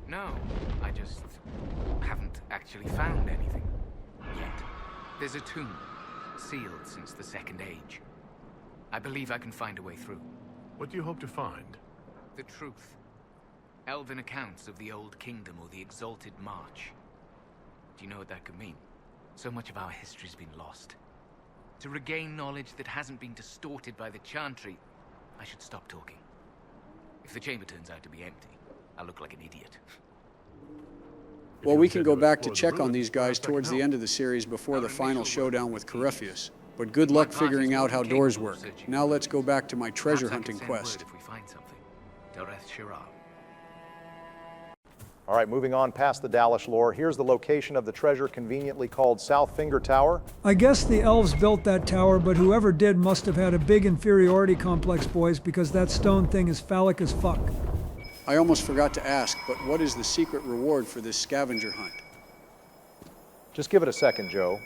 No, I just haven't actually found anything yet. There's a tomb, sealed since the Second Age. I believe I can find a way through. What do you hope to find? The truth. Elven accounts of the Old Kingdom or the Exalted March. Do you know what that could mean? So much of our history's been lost. To regain knowledge that hasn't been distorted by the Chantry, I should stop talking. If the chamber turns out to be empty, I'll look like an idiot. Well, we can go back to check on these guys towards the end of the series before the final showdown with Corypheus. But good luck figuring out how doors work. Now let's go back to my treasure hunting quest. All right, moving on past the Dalish lore, here's the location of the treasure conveniently called South Finger Tower. I guess the elves built that tower, but whoever did must have had a big inferiority complex, boys, because that stone thing is phallic as fuck. I almost forgot to ask, but what is the secret reward for this scavenger hunt? Just give it a second, Joe.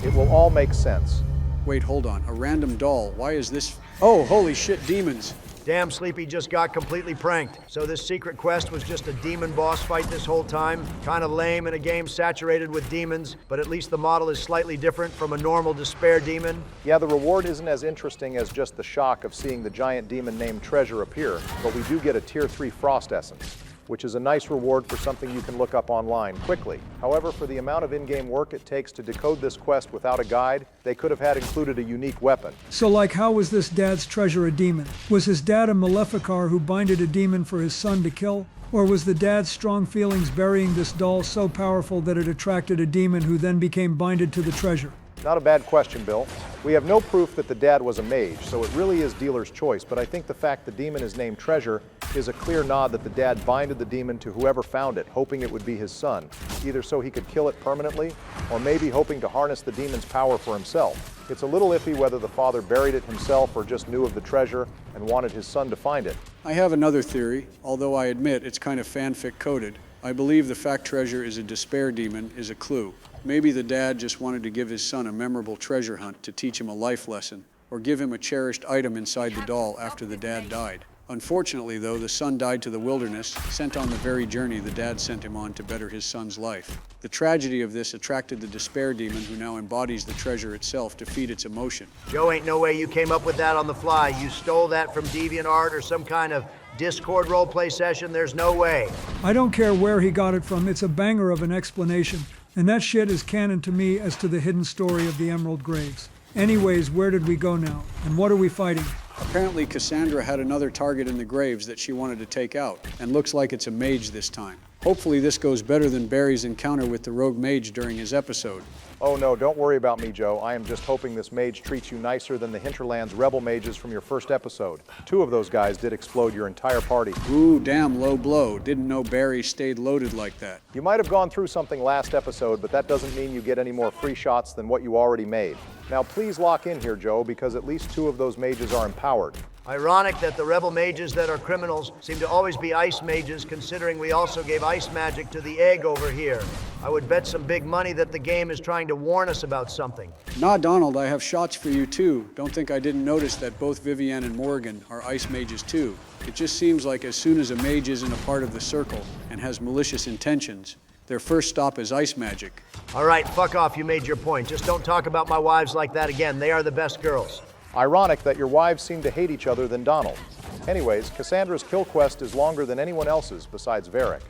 It will all make sense. Wait, hold on. A random doll. Why is this? Oh, holy shit, demons. Damn, Sleepy just got completely pranked. So this secret quest was just a demon boss fight this whole time? Kind of lame in a game saturated with demons, but at least the model is slightly different from a normal despair demon. Yeah, the reward isn't as interesting as just the shock of seeing the giant demon named Treasure appear, but we do get a Tier 3 Frost Essence, which is a nice reward for something you can look up online quickly. However, for the amount of in-game work it takes to decode this quest without a guide, they could have had included a unique weapon. So like, how was this dad's treasure a demon? Was his dad a maleficar who binded a demon for his son to kill? Or was the dad's strong feelings burying this doll so powerful that it attracted a demon who then became binded to the treasure? Not a bad question, Bill. We have no proof that the dad was a mage, so it really is dealer's choice, but I think the fact the demon is named Treasure is a clear nod that the dad binded the demon to whoever found it, hoping it would be his son, either so he could kill it permanently, or maybe hoping to harness the demon's power for himself. It's a little iffy whether the father buried it himself or just knew of the treasure and wanted his son to find it. I have another theory, although I admit it's kind of fanfic coded. I believe the fact Treasure is a despair demon is a clue. Maybe the dad just wanted to give his son a memorable treasure hunt to teach him a life lesson, or give him a cherished item inside the doll after the dad died. Unfortunately, though, the son died to the wilderness, sent on the very journey the dad sent him on to better his son's life. The tragedy of this attracted the despair demon, who now embodies the treasure itself to feed its emotion. Joe, ain't no way you came up with that on the fly. You stole that from DeviantArt or some kind of Discord roleplay session? There's no way. I don't care where he got it from, it's a banger of an explanation. And that shit is canon to me as to the hidden story of the Emerald Graves. Anyways, where did we go now? And what are we fighting? Apparently, Cassandra had another target in the graves that she wanted to take out, and looks like it's a mage this time. Hopefully this goes better than Barry's encounter with the rogue mage during his episode. Oh no, don't worry about me, Joe. I am just hoping this mage treats you nicer than the Hinterlands rebel mages from your first episode. 2 of those guys did explode your entire party. Ooh, damn low blow. Didn't know Barry stayed loaded like that. You might have gone through something last episode, but that doesn't mean you get any more free shots than what you already made. Now please lock in here, Joe, because at least 2 of those mages are empowered. Ironic that the rebel mages that are criminals seem to always be ice mages, considering we also gave ice magic to the egg over here. I would bet some big money that the game is trying to warn us about something. Nah, Donald, I have shots for you too. Don't think I didn't notice that both Vivienne and Morgan are ice mages too. It just seems like as soon as a mage isn't a part of the circle and has malicious intentions, their first stop is ice magic. All right, fuck off, you made your point. Just don't talk about my wives like that again. They are the best girls. Ironic that your wives seem to hate each other than Donald. Anyways, Cassandra's kill quest is longer than anyone else's besides Varric.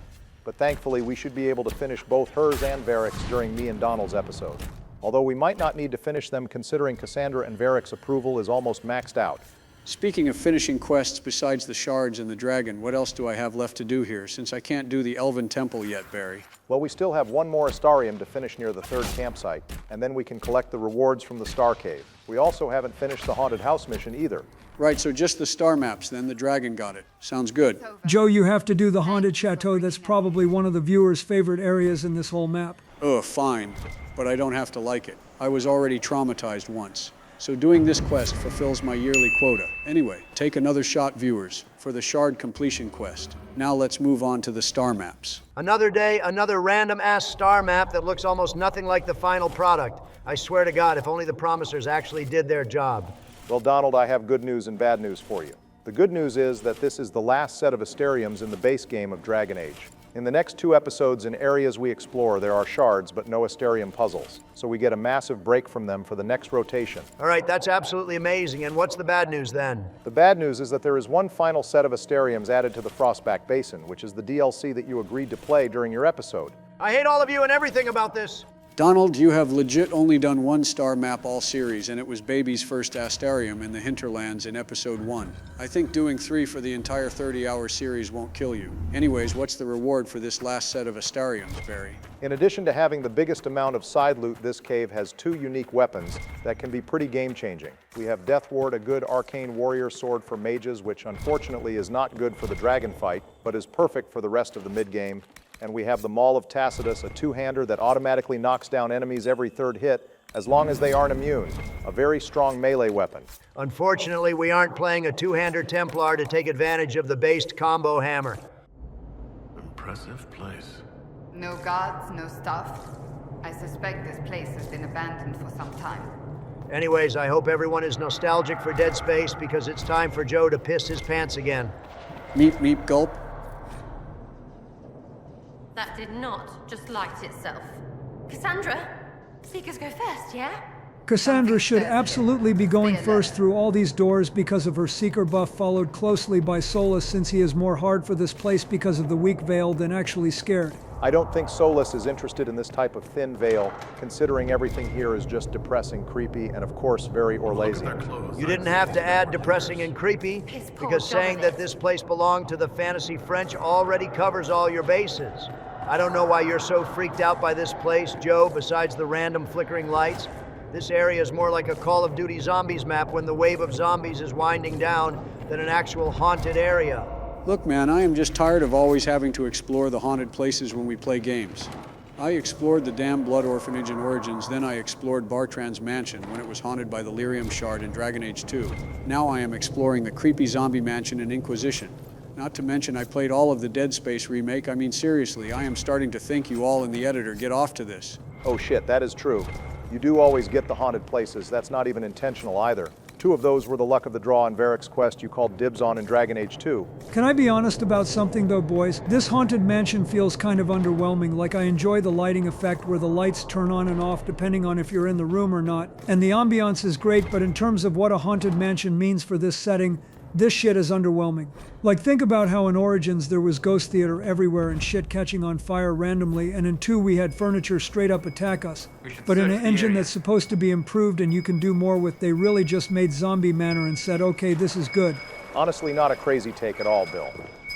But thankfully, we should be able to finish both hers and Varric's during me and Donald's episode. Although we might not need to finish them considering Cassandra and Varric's approval is almost maxed out. Speaking of finishing quests besides the shards and the dragon, what else do I have left to do here, since I can't do the Elven Temple yet, Barry? Well, we still have one more Astarium to finish near the 3rd campsite, and then we can collect the rewards from the Star Cave. We also haven't finished the Haunted House mission either. Right, so just the star maps, then the dragon got it. Sounds good. Joe, you have to do the Haunted Chateau. That's probably one of the viewers' favorite areas in this whole map. Ugh, fine, but I don't have to like it. I was already traumatized once. So doing this quest fulfills my yearly quota. Anyway, take another shot, viewers, for the shard completion quest. Now let's move on to the star maps. Another day, another random-ass star map that looks almost nothing like the final product. I swear to God, if only the Promisers actually did their job. Well, Donald, I have good news and bad news for you. The good news is that this is the last set of Asteriums in the base game of Dragon Age. In the next 2 episodes in areas we explore, there are shards but no Asterium puzzles, so we get a massive break from them for the next rotation. All right, that's absolutely amazing. And what's the bad news then? The bad news is that there is one final set of Asteriums added to the Frostback Basin, which is the DLC that you agreed to play during your episode. I hate all of you and everything about this. Donald, you have legit only done 1 star map all series, and it was Baby's first Astarium in the Hinterlands in episode 1. I think doing 3 for the entire 30-hour series won't kill you. Anyways, what's the reward for this last set of Astariums, Barry? In addition to having the biggest amount of side loot, this cave has 2 unique weapons that can be pretty game-changing. We have Death Ward, a good arcane warrior sword for mages, which unfortunately is not good for the dragon fight, but is perfect for the rest of the mid-game. and we have the Maul of Tacitus, a two-hander that automatically knocks down enemies every third hit, as long as they aren't immune. A very strong melee weapon. Unfortunately, we aren't playing a two-hander Templar to take advantage of the based combo hammer. Impressive place. No guards, no stuff. I suspect this place has been abandoned for some time. Anyways, I hope everyone is nostalgic for Dead Space because it's time for Joe to piss his pants again. Meep, meep, gulp. That did not just light itself. Cassandra, Seekers go first, yeah? Cassandra should absolutely be going first through all these doors because of her Seeker buff, followed closely by Solus since he is more hard for this place because of the weak veil than actually scared. I don't think Solus is interested in this type of thin veil, considering everything here is just depressing, creepy, and of course very Orlesian. You didn't have to add depressing and creepy, because saying that this place belonged to the fantasy French already covers all your bases. I don't know why you're so freaked out by this place, Joe, besides the random flickering lights. This area is more like a Call of Duty Zombies map when the wave of zombies is winding down than an actual haunted area. Look, man, I am just tired of always having to explore the haunted places when we play games. I explored the damn Blood Orphanage in Origins, then I explored Bartran's mansion when it was haunted by the Lyrium Shard in Dragon Age 2. Now I am exploring the creepy zombie mansion in Inquisition. Not to mention I played all of the Dead Space remake. I mean, seriously, I am starting to think you all in the editor get off to this. Oh shit, that is true. You do always get the haunted places. That's not even intentional either. 2 of those were the luck of the draw on Varric's quest you called dibs on in Dragon Age 2. Can I be honest about something though, boys? This haunted mansion feels kind of underwhelming. Like I enjoy the lighting effect where the lights turn on and off depending on if you're in the room or not. And the ambiance is great, but in terms of what a haunted mansion means for this setting, this shit is underwhelming. Like, think about how in Origins there was ghost theater everywhere and shit catching on fire randomly, and in 2 we had furniture straight up attack us. But in an engine that's supposed to be improved and you can do more with, they really just made Zombie Manor and said, okay, this is good. Honestly, not a crazy take at all, Bill.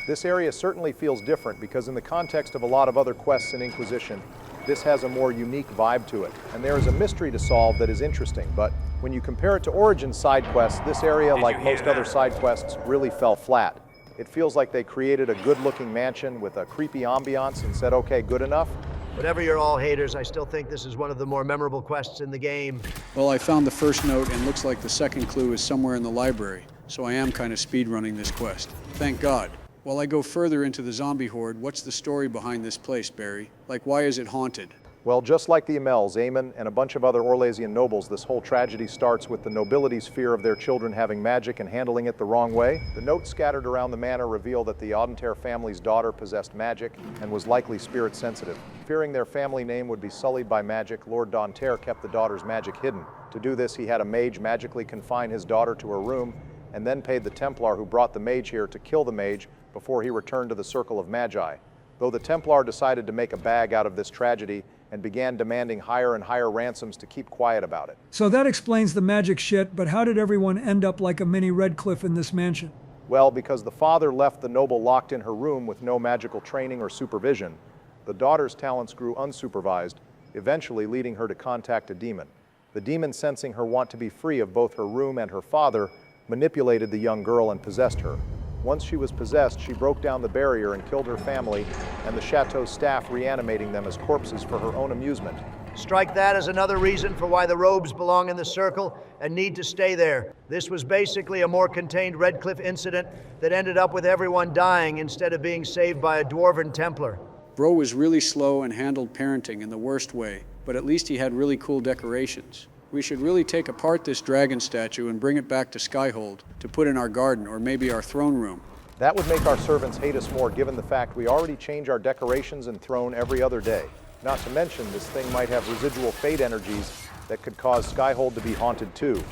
This area certainly feels different because in the context of a lot of other quests in Inquisition, this has a more unique vibe to it, and there is a mystery to solve that is interesting, but when you compare it to Origins side quests, this area, like most other side quests, really fell flat. It feels like they created a good-looking mansion with a creepy ambiance and said, okay, good enough. Whatever you're all haters, I still think this is one of the more memorable quests in the game. Well, I found the first note and looks like the second clue is somewhere in the library, so I am kind of speedrunning this quest. Thank God. While I go further into the zombie horde, what's the story behind this place, Barry? Like, why is it haunted? Well, just like the Amels, Aemon, and a bunch of other Orlesian nobles, this whole tragedy starts with the nobility's fear of their children having magic and handling it the wrong way. The notes scattered around the manor reveal that the Audentaire family's daughter possessed magic and was likely spirit sensitive. Fearing their family name would be sullied by magic, Lord Daunterre kept the daughter's magic hidden. To do this, he had a mage magically confine his daughter to her room and then paid the Templar who brought the mage here to kill the mage before he returned to the Circle of Magi. Though the Templar decided to make a bag out of this tragedy and began demanding higher and higher ransoms to keep quiet about it. So that explains the magic shit, but how did everyone end up like a mini Redcliffe in this mansion? Well, because the father left the noble locked in her room with no magical training or supervision, the daughter's talents grew unsupervised, eventually leading her to contact a demon. The demon, sensing her want to be free of both her room and her father, manipulated the young girl and possessed her. Once she was possessed, she broke down the barrier and killed her family and the chateau's staff, reanimating them as corpses for her own amusement. Strike that as another reason for why the robes belong in the circle and need to stay there. This was basically a more contained Redcliffe incident that ended up with everyone dying instead of being saved by a dwarven Templar. Bro was really slow and handled parenting in the worst way, but at least he had really cool decorations. We should really take apart this dragon statue and bring it back to Skyhold to put in our garden or maybe our throne room. That would make our servants hate us more given the fact we already change our decorations and throne every other day. Not to mention, this thing might have residual fate energies that could cause Skyhold to be haunted too.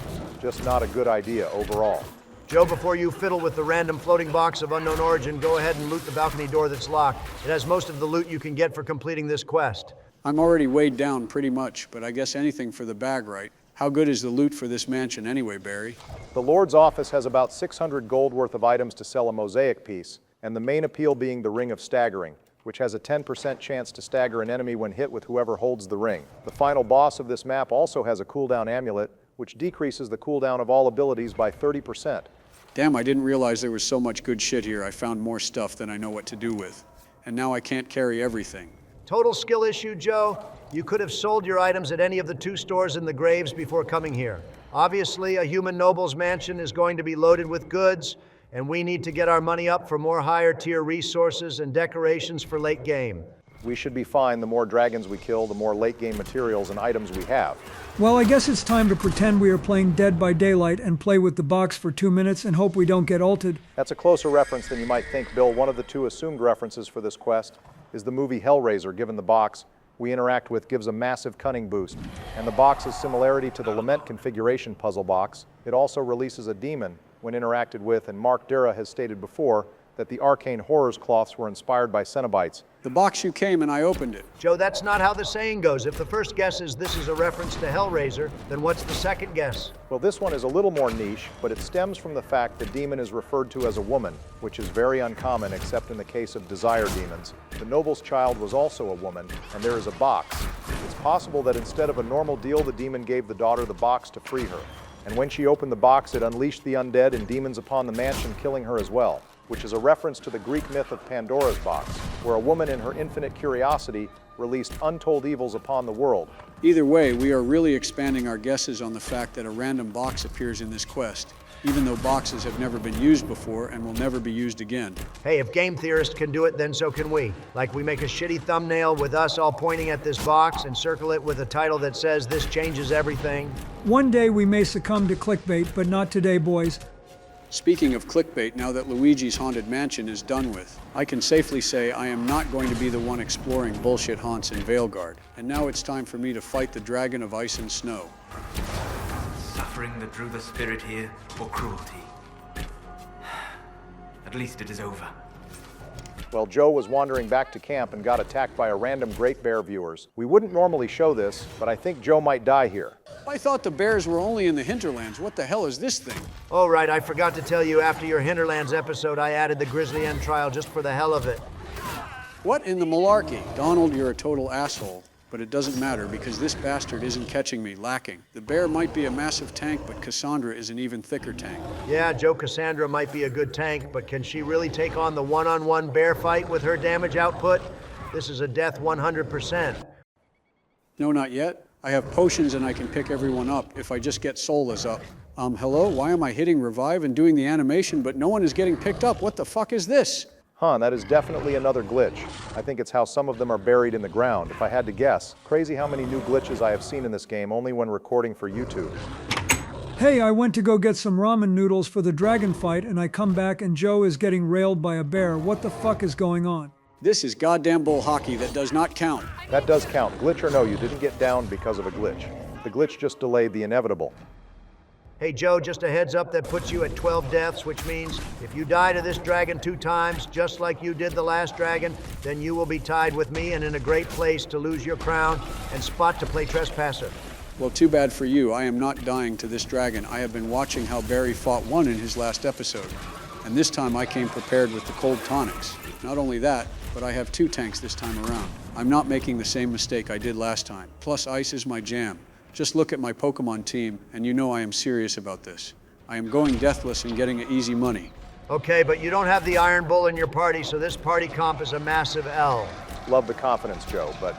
Just not a good idea overall. Joe, before you fiddle with the random floating box of unknown origin, go ahead and loot the balcony door that's locked. It has most of the loot you can get for completing this quest. I'm already weighed down pretty much, but I guess anything for the bag, right? How good is the loot for this mansion anyway, Barry? The Lord's office has about 600 gold worth of items to sell a mosaic piece, and the main appeal being the Ring of Staggering, which has a 10% chance to stagger an enemy when hit with whoever holds the ring. The final boss of this map also has a cooldown amulet, which decreases the cooldown of all abilities by 30%. Damn, I didn't realize there was so much good shit here. I found more stuff than I know what to do with. and now I can't carry everything. Total skill issue, Joe. You could have sold your items at any of the 2 stores in the Graves before coming here. Obviously, a human noble's mansion is going to be loaded with goods, and we need to get our money up for more higher-tier resources and decorations for late game. We should be fine. The more dragons we kill, the more late-game materials and items we have. Well, I guess it's time to pretend we are playing Dead by Daylight and play with the box for 2 minutes and hope we don't get ulted. That's a closer reference than you might think, Bill. One of the 2 assumed references for this quest is the movie Hellraiser, given the box we interact with gives a massive cunning boost. And the box's similarity to the Lament configuration puzzle box, it also releases a demon when interacted with, and Mark Dara has stated before that the Arcane Horrors cloths were inspired by Cenobites. The box you came and I opened it. Joe, that's not how the saying goes. If the first guess is this is a reference to Hellraiser, then what's the second guess? Well, this one is a little more niche, but it stems from the fact the demon is referred to as a woman, which is very uncommon except in the case of desire demons. The noble's child was also a woman, and there is a box. It's possible that instead of a normal deal, the demon gave the daughter the box to free her. And when she opened the box, it unleashed the undead and demons upon the mansion, killing her as well, which is a reference to the Greek myth of Pandora's box, where a woman in her infinite curiosity released untold evils upon the world. Either way, we are really expanding our guesses on the fact that a random box appears in this quest, even though boxes have never been used before and will never be used again. Hey, if game theorists can do it, then so can we. Like we make a shitty thumbnail with us all pointing at this box and circle it with a title that says, "This changes everything." One day we may succumb to clickbait, but not today, boys. Speaking of clickbait, now that Luigi's Haunted Mansion is done with, I can safely say I am not going to be the one exploring bullshit haunts in Veilguard. And now it's time for me to fight the Dragon of Ice and Snow. Suffering that drew the spirit here, or cruelty? At least it is over. Well, Joe was wandering back to camp and got attacked by a random Great Bear viewers. We wouldn't normally show this, but I think Joe might die here. I thought the bears were only in the Hinterlands. What the hell is this thing? Oh, right, I forgot to tell you, after your Hinterlands episode, I added the Grizzly End trial just for the hell of it. What in the malarkey? Donald, you're a total asshole. But it doesn't matter, because this bastard isn't catching me lacking. The bear might be a massive tank, but Cassandra is an even thicker tank. Yeah, Joe, Cassandra might be a good tank, but can she really take on the one-on-one bear fight with her damage output? This is a death 100%. No, not yet. I have potions and I can pick everyone up if I just get Solas up. Hello? Why am I hitting revive and doing the animation, but no one is getting picked up? What the fuck is this? That is definitely another glitch. I think it's how some of them are buried in the ground. If I had to guess, crazy how many new glitches I have seen in this game only when recording for YouTube. Hey, I went to go get some ramen noodles for the dragon fight and I come back and Joe is getting railed by a bear. What the fuck is going on? This is goddamn bull hockey. That does not count. That does count. Glitch or no, you didn't get down because of a glitch. The glitch just delayed the inevitable. Hey Joe, just a heads up that puts you at 12 deaths, which means if you die to this dragon 2 times, just like you did the last dragon, then you will be tied with me and in a great place to lose your crown and spot to play Trespasser. Well, too bad for you. I am not dying to this dragon. I have been watching how Barry fought one in his last episode. And this time I came prepared with the cold tonics. Not only that, but I have 2 tanks this time around. I'm not making the same mistake I did last time. Plus, ice is my jam. Just look at my Pokemon team, and you know I am serious about this. I am going deathless and getting easy money. Okay, but you don't have the Iron Bull in your party, so this party comp is a massive L. Love the confidence, Joe, but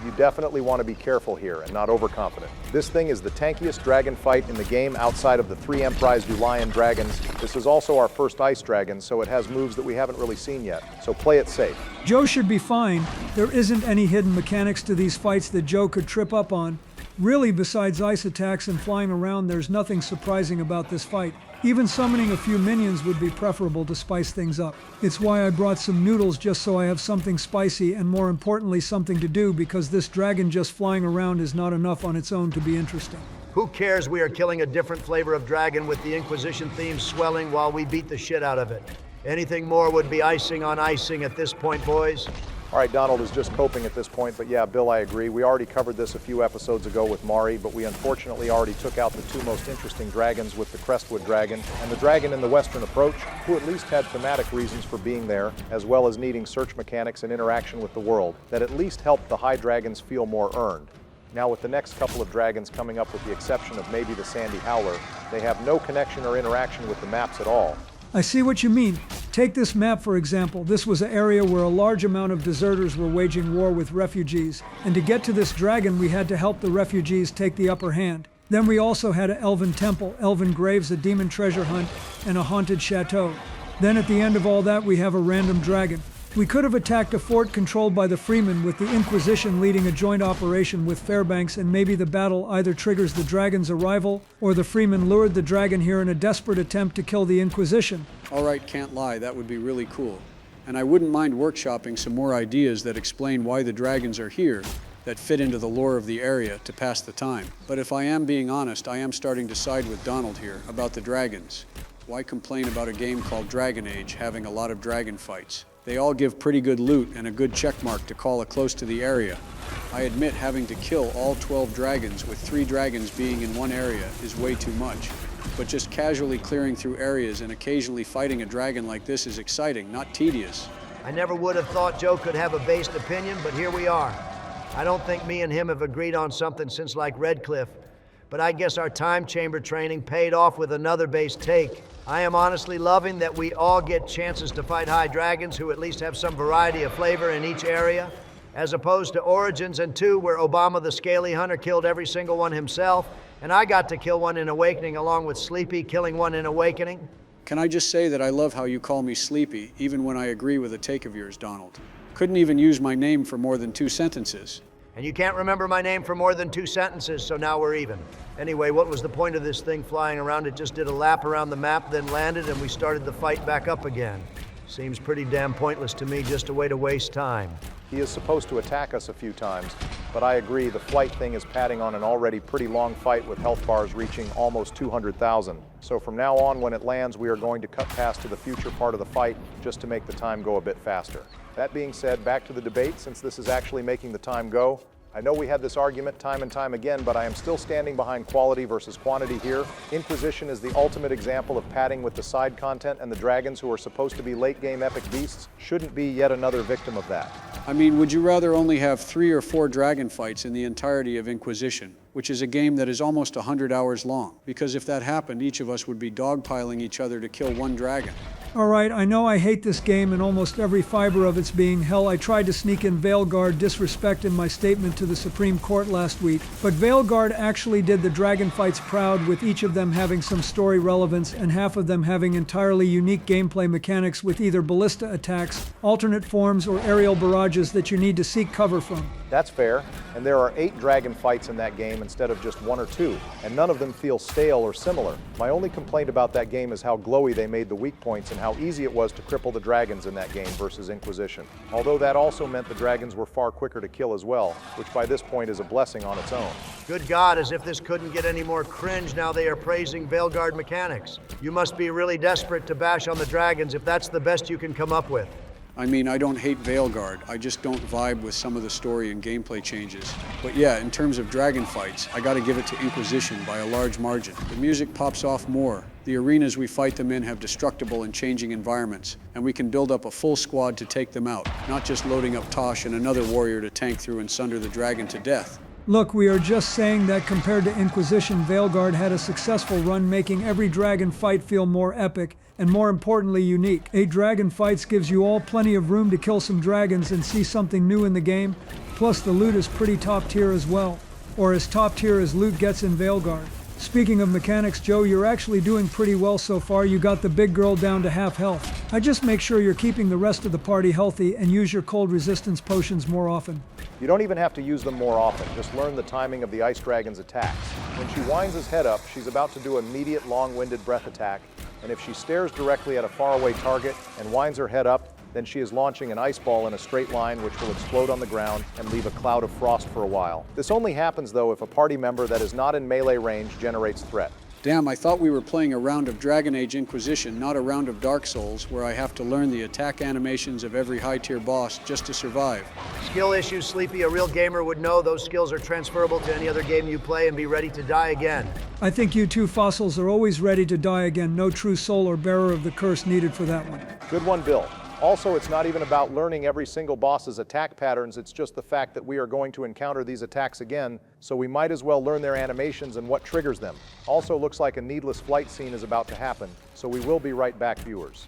you definitely want to be careful here and not overconfident. This thing is the tankiest dragon fight in the game outside of the 3 Emprise du Lion dragons. This is also our first ice dragon, so it has moves that we haven't really seen yet. So play it safe. Joe should be fine. There isn't any hidden mechanics to these fights that Joe could trip up on. Really, besides ice attacks and flying around, there's nothing surprising about this fight. Even summoning a few minions would be preferable to spice things up. It's why I brought some noodles just so I have something spicy and more importantly something to do, because this dragon just flying around is not enough on its own to be interesting. Who cares? We are killing a different flavor of dragon with the Inquisition theme swelling while we beat the shit out of it. Anything more would be icing on icing at this point, boys. All right, Donald is just coping at this point, but yeah, Bill, I agree. We already covered this a few episodes ago with Mire, but we unfortunately already took out the 2 most interesting dragons with the Crestwood dragon and the dragon in the Western Approach, who at least had thematic reasons for being there, as well as needing search mechanics and interaction with the world that at least helped the high dragons feel more earned. Now with the next couple of dragons coming up with the exception of maybe the Sandy Howler, they have no connection or interaction with the maps at all. I see what you mean. Take this map for example. This was an area where a large amount of deserters were waging war with refugees, and to get to this dragon we had to help the refugees take the upper hand. Then we also had an elven temple, elven graves, a demon treasure hunt, and a haunted chateau. Then at the end of all that we have a random dragon. We could have attacked a fort controlled by the Freemen with the Inquisition leading a joint operation with Fairbanks, and maybe the battle either triggers the dragon's arrival or the Freemen lured the dragon here in a desperate attempt to kill the Inquisition. All right, can't lie, that would be really cool. And I wouldn't mind workshopping some more ideas that explain why the dragons are here, that fit into the lore of the area to pass the time. But if I am being honest, I am starting to side with Donald here about the dragons. Why complain about a game called Dragon Age having a lot of dragon fights? They all give pretty good loot and a good checkmark to call it close to the area. I admit having to kill all 12 dragons with 3 dragons being in one area is way too much. But just casually clearing through areas and occasionally fighting a dragon like this is exciting, not tedious. I never would have thought Joe could have a based opinion, but here we are. I don't think me and him have agreed on something since like Redcliffe, but I guess our time chamber training paid off with another based take. I am honestly loving that we all get chances to fight high dragons who at least have some variety of flavor in each area, as opposed to Origins and 2 where Obama the Scaly Hunter killed every single one himself, and I got to kill one in Awakening along with Sleepy killing one in Awakening. Can I just say that I love how you call me Sleepy, even when I agree with a take of yours, Donald. Couldn't even use my name for more than 2 sentences. And you can't remember my name for more than 2 sentences, so now we're even. Anyway, what was the point of this thing flying around? It just did a lap around the map, then landed, and we started the fight back up again. Seems pretty damn pointless to me, just a way to waste time. He is supposed to attack us a few times, but I agree the flight thing is padding on an already pretty long fight with health bars reaching almost 200,000. So from now on, when it lands, we are going to cut past to the future part of the fight just to make the time go a bit faster. That being said, back to the debate, since this is actually making the time go. I know we had this argument time and time again, but I am still standing behind quality versus quantity here. Inquisition is the ultimate example of padding with the side content, and the dragons, who are supposed to be late-game epic beasts, shouldn't be yet another victim of that. I mean, would you rather only have 3 or 4 dragon fights in the entirety of Inquisition, which is a game that is almost 100 hours long? Because if that happened, each of us would be dogpiling each other to kill one dragon. Alright, I know I hate this game and almost every fiber of its being. Hell, I tried to sneak in Veilguard disrespect in my statement to the Supreme Court last week, but Veilguard actually did the dragon fights proud, with each of them having some story relevance and half of them having entirely unique gameplay mechanics with either ballista attacks, alternate forms, or aerial barrages that you need to seek cover from. That's fair, and there are 8 dragon fights in that game instead of just 1 or 2, and none of them feel stale or similar. My only complaint about that game is how glowy they made the weak points and how easy it was to cripple the dragons in that game versus Inquisition. Although that also meant the dragons were far quicker to kill as well, which by this point is a blessing on its own. Good God, as if this couldn't get any more cringe, now they are praising Veilguard mechanics. You must be really desperate to bash on the dragons if that's the best you can come up with. I mean, I don't hate Veilguard, I just don't vibe with some of the story and gameplay changes. But yeah, in terms of dragon fights, I gotta give it to Inquisition by a large margin. The music pops off more, the arenas we fight them in have destructible and changing environments, and we can build up a full squad to take them out, not just loading up Tosh and another warrior to tank through and sunder the dragon to death. Look, we are just saying that compared to Inquisition, Veilguard had a successful run, making every dragon fight feel more epic and, more importantly, unique. 8 dragon fights gives you all plenty of room to kill some dragons and see something new in the game, plus the loot is pretty top tier as well, or as top tier as loot gets in Veilguard. Speaking of mechanics, Joe, you're actually doing pretty well so far. You got the big girl down to half health. I just make sure you're keeping the rest of the party healthy and use your cold resistance potions more often. You don't even have to use them more often, just learn the timing of the ice dragon's attacks. When she winds his head up, she's about to do an immediate long-winded breath attack, and if she stares directly at a faraway target and winds her head up, then she is launching an ice ball in a straight line which will explode on the ground and leave a cloud of frost for a while. This only happens, though, if a party member that is not in melee range generates threat. Damn, I thought we were playing a round of Dragon Age Inquisition, not a round of Dark Souls, where I have to learn the attack animations of every high-tier boss just to survive. Skill issues, Sleepy. A real gamer would know those skills are transferable to any other game you play and be ready to die again. I think you two fossils are always ready to die again. No true soul or bearer of the curse needed for that one. Good one, Bill. Also, it's not even about learning every single boss's attack patterns, it's just the fact that we are going to encounter these attacks again, so we might as well learn their animations and what triggers them. Also, looks like a needless flight scene is about to happen, so we will be right back, viewers.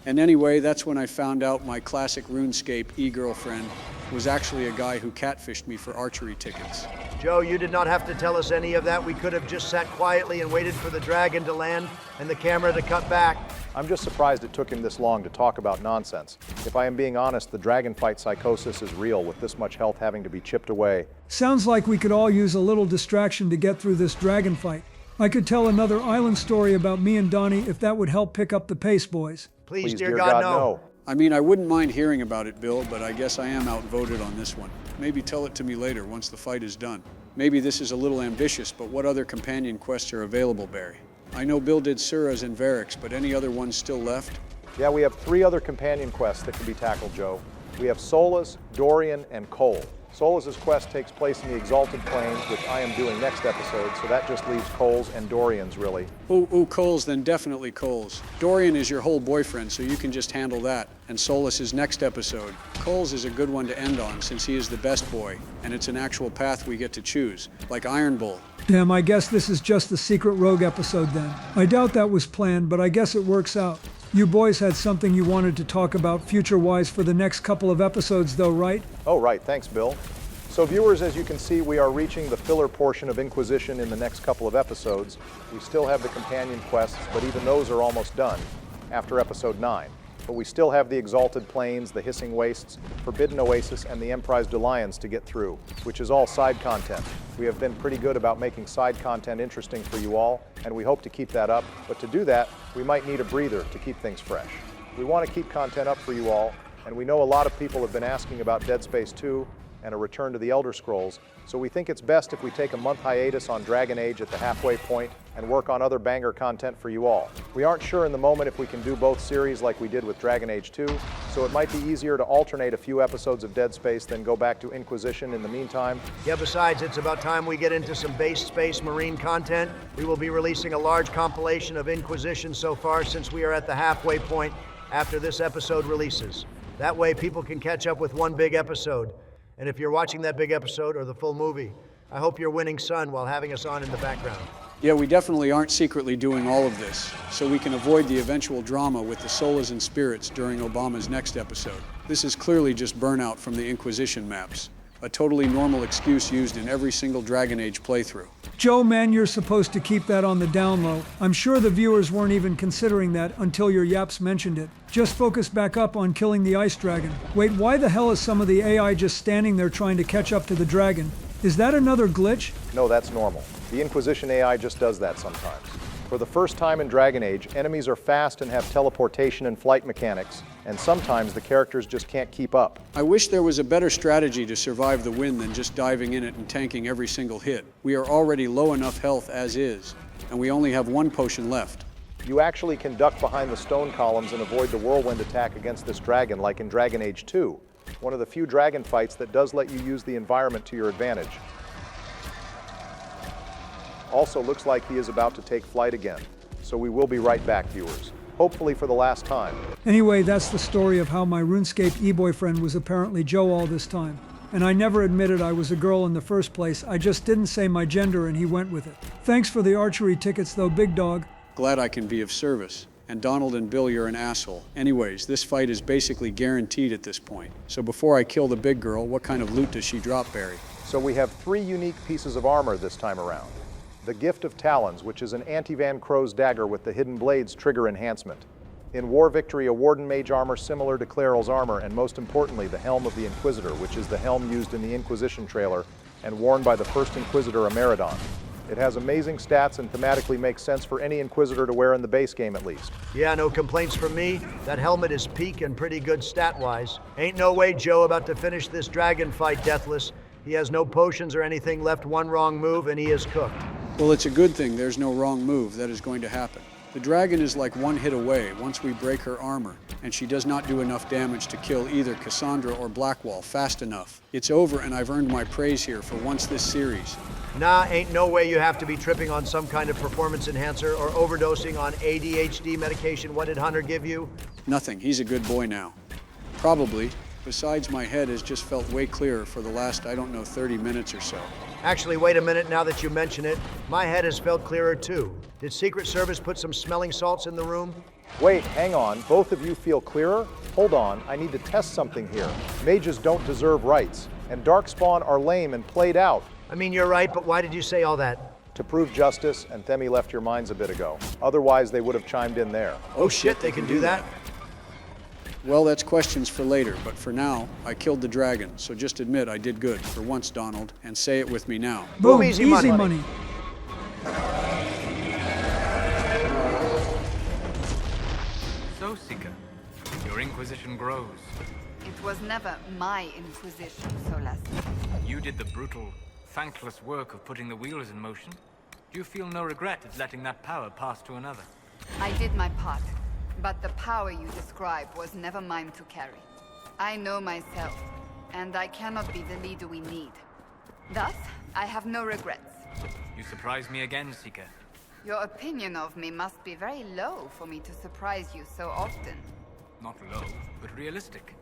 And anyway, that's when I found out my classic RuneScape e-girlfriend was actually a guy who catfished me for archery tickets. Joe, you did not have to tell us any of that. We could have just sat quietly and waited for the dragon to land and the camera to cut back. I'm just surprised it took him this long to talk about nonsense. If I am being honest, the dragon fight psychosis is real, with this much health having to be chipped away. Sounds like we could all use a little distraction to get through this dragon fight. I could tell another island story about me and Donnie if that would help pick up the pace, boys. Please, dear God, no. I mean, I wouldn't mind hearing about it, Bill, but I guess I am outvoted on this one. Maybe tell it to me later, once the fight is done. Maybe this is a little ambitious, but what other companion quests are available, Barry? I know Bill did Sura's and Varric's, but any other ones still left? Yeah, we have 3 other companion quests that can be tackled, Joe. We have Solas, Dorian, and Cole. Solas' quest takes place in the Exalted Plains, which I am doing next episode, so that just leaves Cole's and Dorian's, really. Oh, Cole's, then definitely Cole's. Dorian is your whole boyfriend, so you can just handle that. And Solas is next episode. Cole's is a good one to end on, since he is the best boy, and it's an actual path we get to choose, like Iron Bull. Damn, I guess this is just the secret rogue episode then. I doubt that was planned, but I guess it works out. You boys had something you wanted to talk about future-wise for the next couple of episodes though, right? Oh, right. Thanks, Bill. So viewers, as you can see, we are reaching the filler portion of Inquisition in the next couple of episodes. We still have the companion quests, but even those are almost done after episode 9. But we still have the Exalted Plains, the Hissing Wastes, Forbidden Oasis, and the Emprised Alliance to get through, which is all side content. We have been pretty good about making side content interesting for you all, and we hope to keep that up. But to do that, we might need a breather to keep things fresh. We want to keep content up for you all, and we know a lot of people have been asking about Dead Space 2 and a return to the Elder Scrolls, so we think it's best if we take a month hiatus on Dragon Age at the halfway point and work on other banger content for you all. We aren't sure in the moment if we can do both series like we did with Dragon Age 2, so it might be easier to alternate a few episodes of Dead Space than go back to Inquisition in the meantime. Yeah, besides, it's about time we get into some base space marine content. We will be releasing a large compilation of Inquisition so far, since we are at the halfway point after this episode releases. That way people can catch up with one big episode. And if you're watching that big episode or the full movie, I hope you're winning sun while having us on in the background. Yeah, we definitely aren't secretly doing all of this, so we can avoid the eventual drama with the Solas and Spirits during Obama's next episode. This is clearly just burnout from the Inquisition maps, a totally normal excuse used in every single Dragon Age playthrough. Joe, man, you're supposed to keep that on the down low. I'm sure the viewers weren't even considering that until your yaps mentioned it. Just focus back up on killing the ice dragon. Wait, why the hell is some of the AI just standing there trying to catch up to the dragon? Is that another glitch? No, that's normal. The Inquisition AI just does that sometimes. For the first time in Dragon Age, enemies are fast and have teleportation and flight mechanics, and sometimes the characters just can't keep up. I wish there was a better strategy to survive the win than just diving in it and tanking every single hit. We are already low enough health as is, and we only have 1 potion left. You actually can duck behind the stone columns and avoid the whirlwind attack against this dragon like in Dragon Age 2, one of the few dragon fights that does let you use the environment to your advantage. Also looks like he is about to take flight again, so we will be right back, viewers. Hopefully for the last time. Anyway, that's the story of how my RuneScape e-boyfriend was apparently Joe all this time. And I never admitted I was a girl in the first place. I just didn't say my gender and he went with it. Thanks for the archery tickets though, big dog. Glad I can be of service. And Donald and Bill, you're an asshole. Anyways, this fight is basically guaranteed at this point. So before I kill the big girl, what kind of loot does she drop, Barry? So we have 3 unique pieces of armor this time around. The Gift of Talons, which is an anti-Van Crow's dagger with the Hidden Blades trigger enhancement. In War Victory, a Warden Mage armor similar to Clarel's armor, and most importantly, the Helm of the Inquisitor, which is the helm used in the Inquisition trailer and worn by the first Inquisitor, Ameridon. It has amazing stats and thematically makes sense for any Inquisitor to wear in the base game at least. Yeah, no complaints from me. That helmet is peak and pretty good stat-wise. Ain't no way Joe about to finish this dragon fight deathless. He has no potions or anything left, 1 wrong move and he is cooked. Well, it's a good thing there's no wrong move that is going to happen. The dragon is like 1 hit away once we break her armor, and she does not do enough damage to kill either Cassandra or Blackwall fast enough. It's over and I've earned my praise here for once this series. Nah, ain't no way you have to be tripping on some kind of performance enhancer or overdosing on ADHD medication. What did Hunter give you? Nothing. He's a good boy now. Probably, Besides, my head has just felt way clearer for the last, 30 minutes or so. Actually, wait a minute, now that you mention it. My head has felt clearer too. Did Secret Service put some smelling salts in the room? Wait, hang on. Both of you feel clearer? Hold on, I need to test something here. Mages don't deserve rights, and Darkspawn are lame and played out. I mean, you're right, but why did you say all that? To prove justice, and Themi left your minds a bit ago. Otherwise, they would have chimed in there. Oh shit, they can do that? Well, that's questions for later, but for now, I killed the dragon, so just admit I did good, for once, Donald, and say it with me now. Boom, easy money. So, Seeker, your Inquisition grows. It was never my Inquisition, Solas. You did the brutal, thankless work of putting the wheels in motion. Do you feel no regret at letting that power pass to another? I did my part, but the power you describe was never mine to carry. I know myself, and I cannot be the leader we need. Thus, I have no regrets. You surprise me again, Seeker. Your opinion of me must be very low for me to surprise you so often. Not low, but realistic.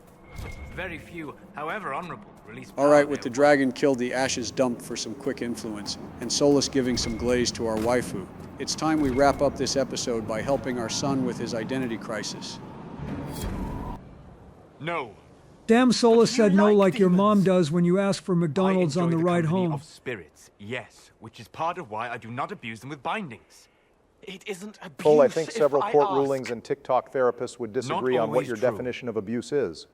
Very few, however honorable, release All right, with the dragon killed, the ashes dumped for some quick influence, and Solus giving some glaze to our waifu, it's time we wrap up this episode by helping our son with his identity crisis. No. Damn, Solus said no like your mom does when you ask for McDonald's on the ride home. Of spirits, yes, which is part of why I do not abuse them with bindings. It isn't abuse. Cole, I think several court rulings and TikTok therapists would disagree on what your true. definition of abuse is.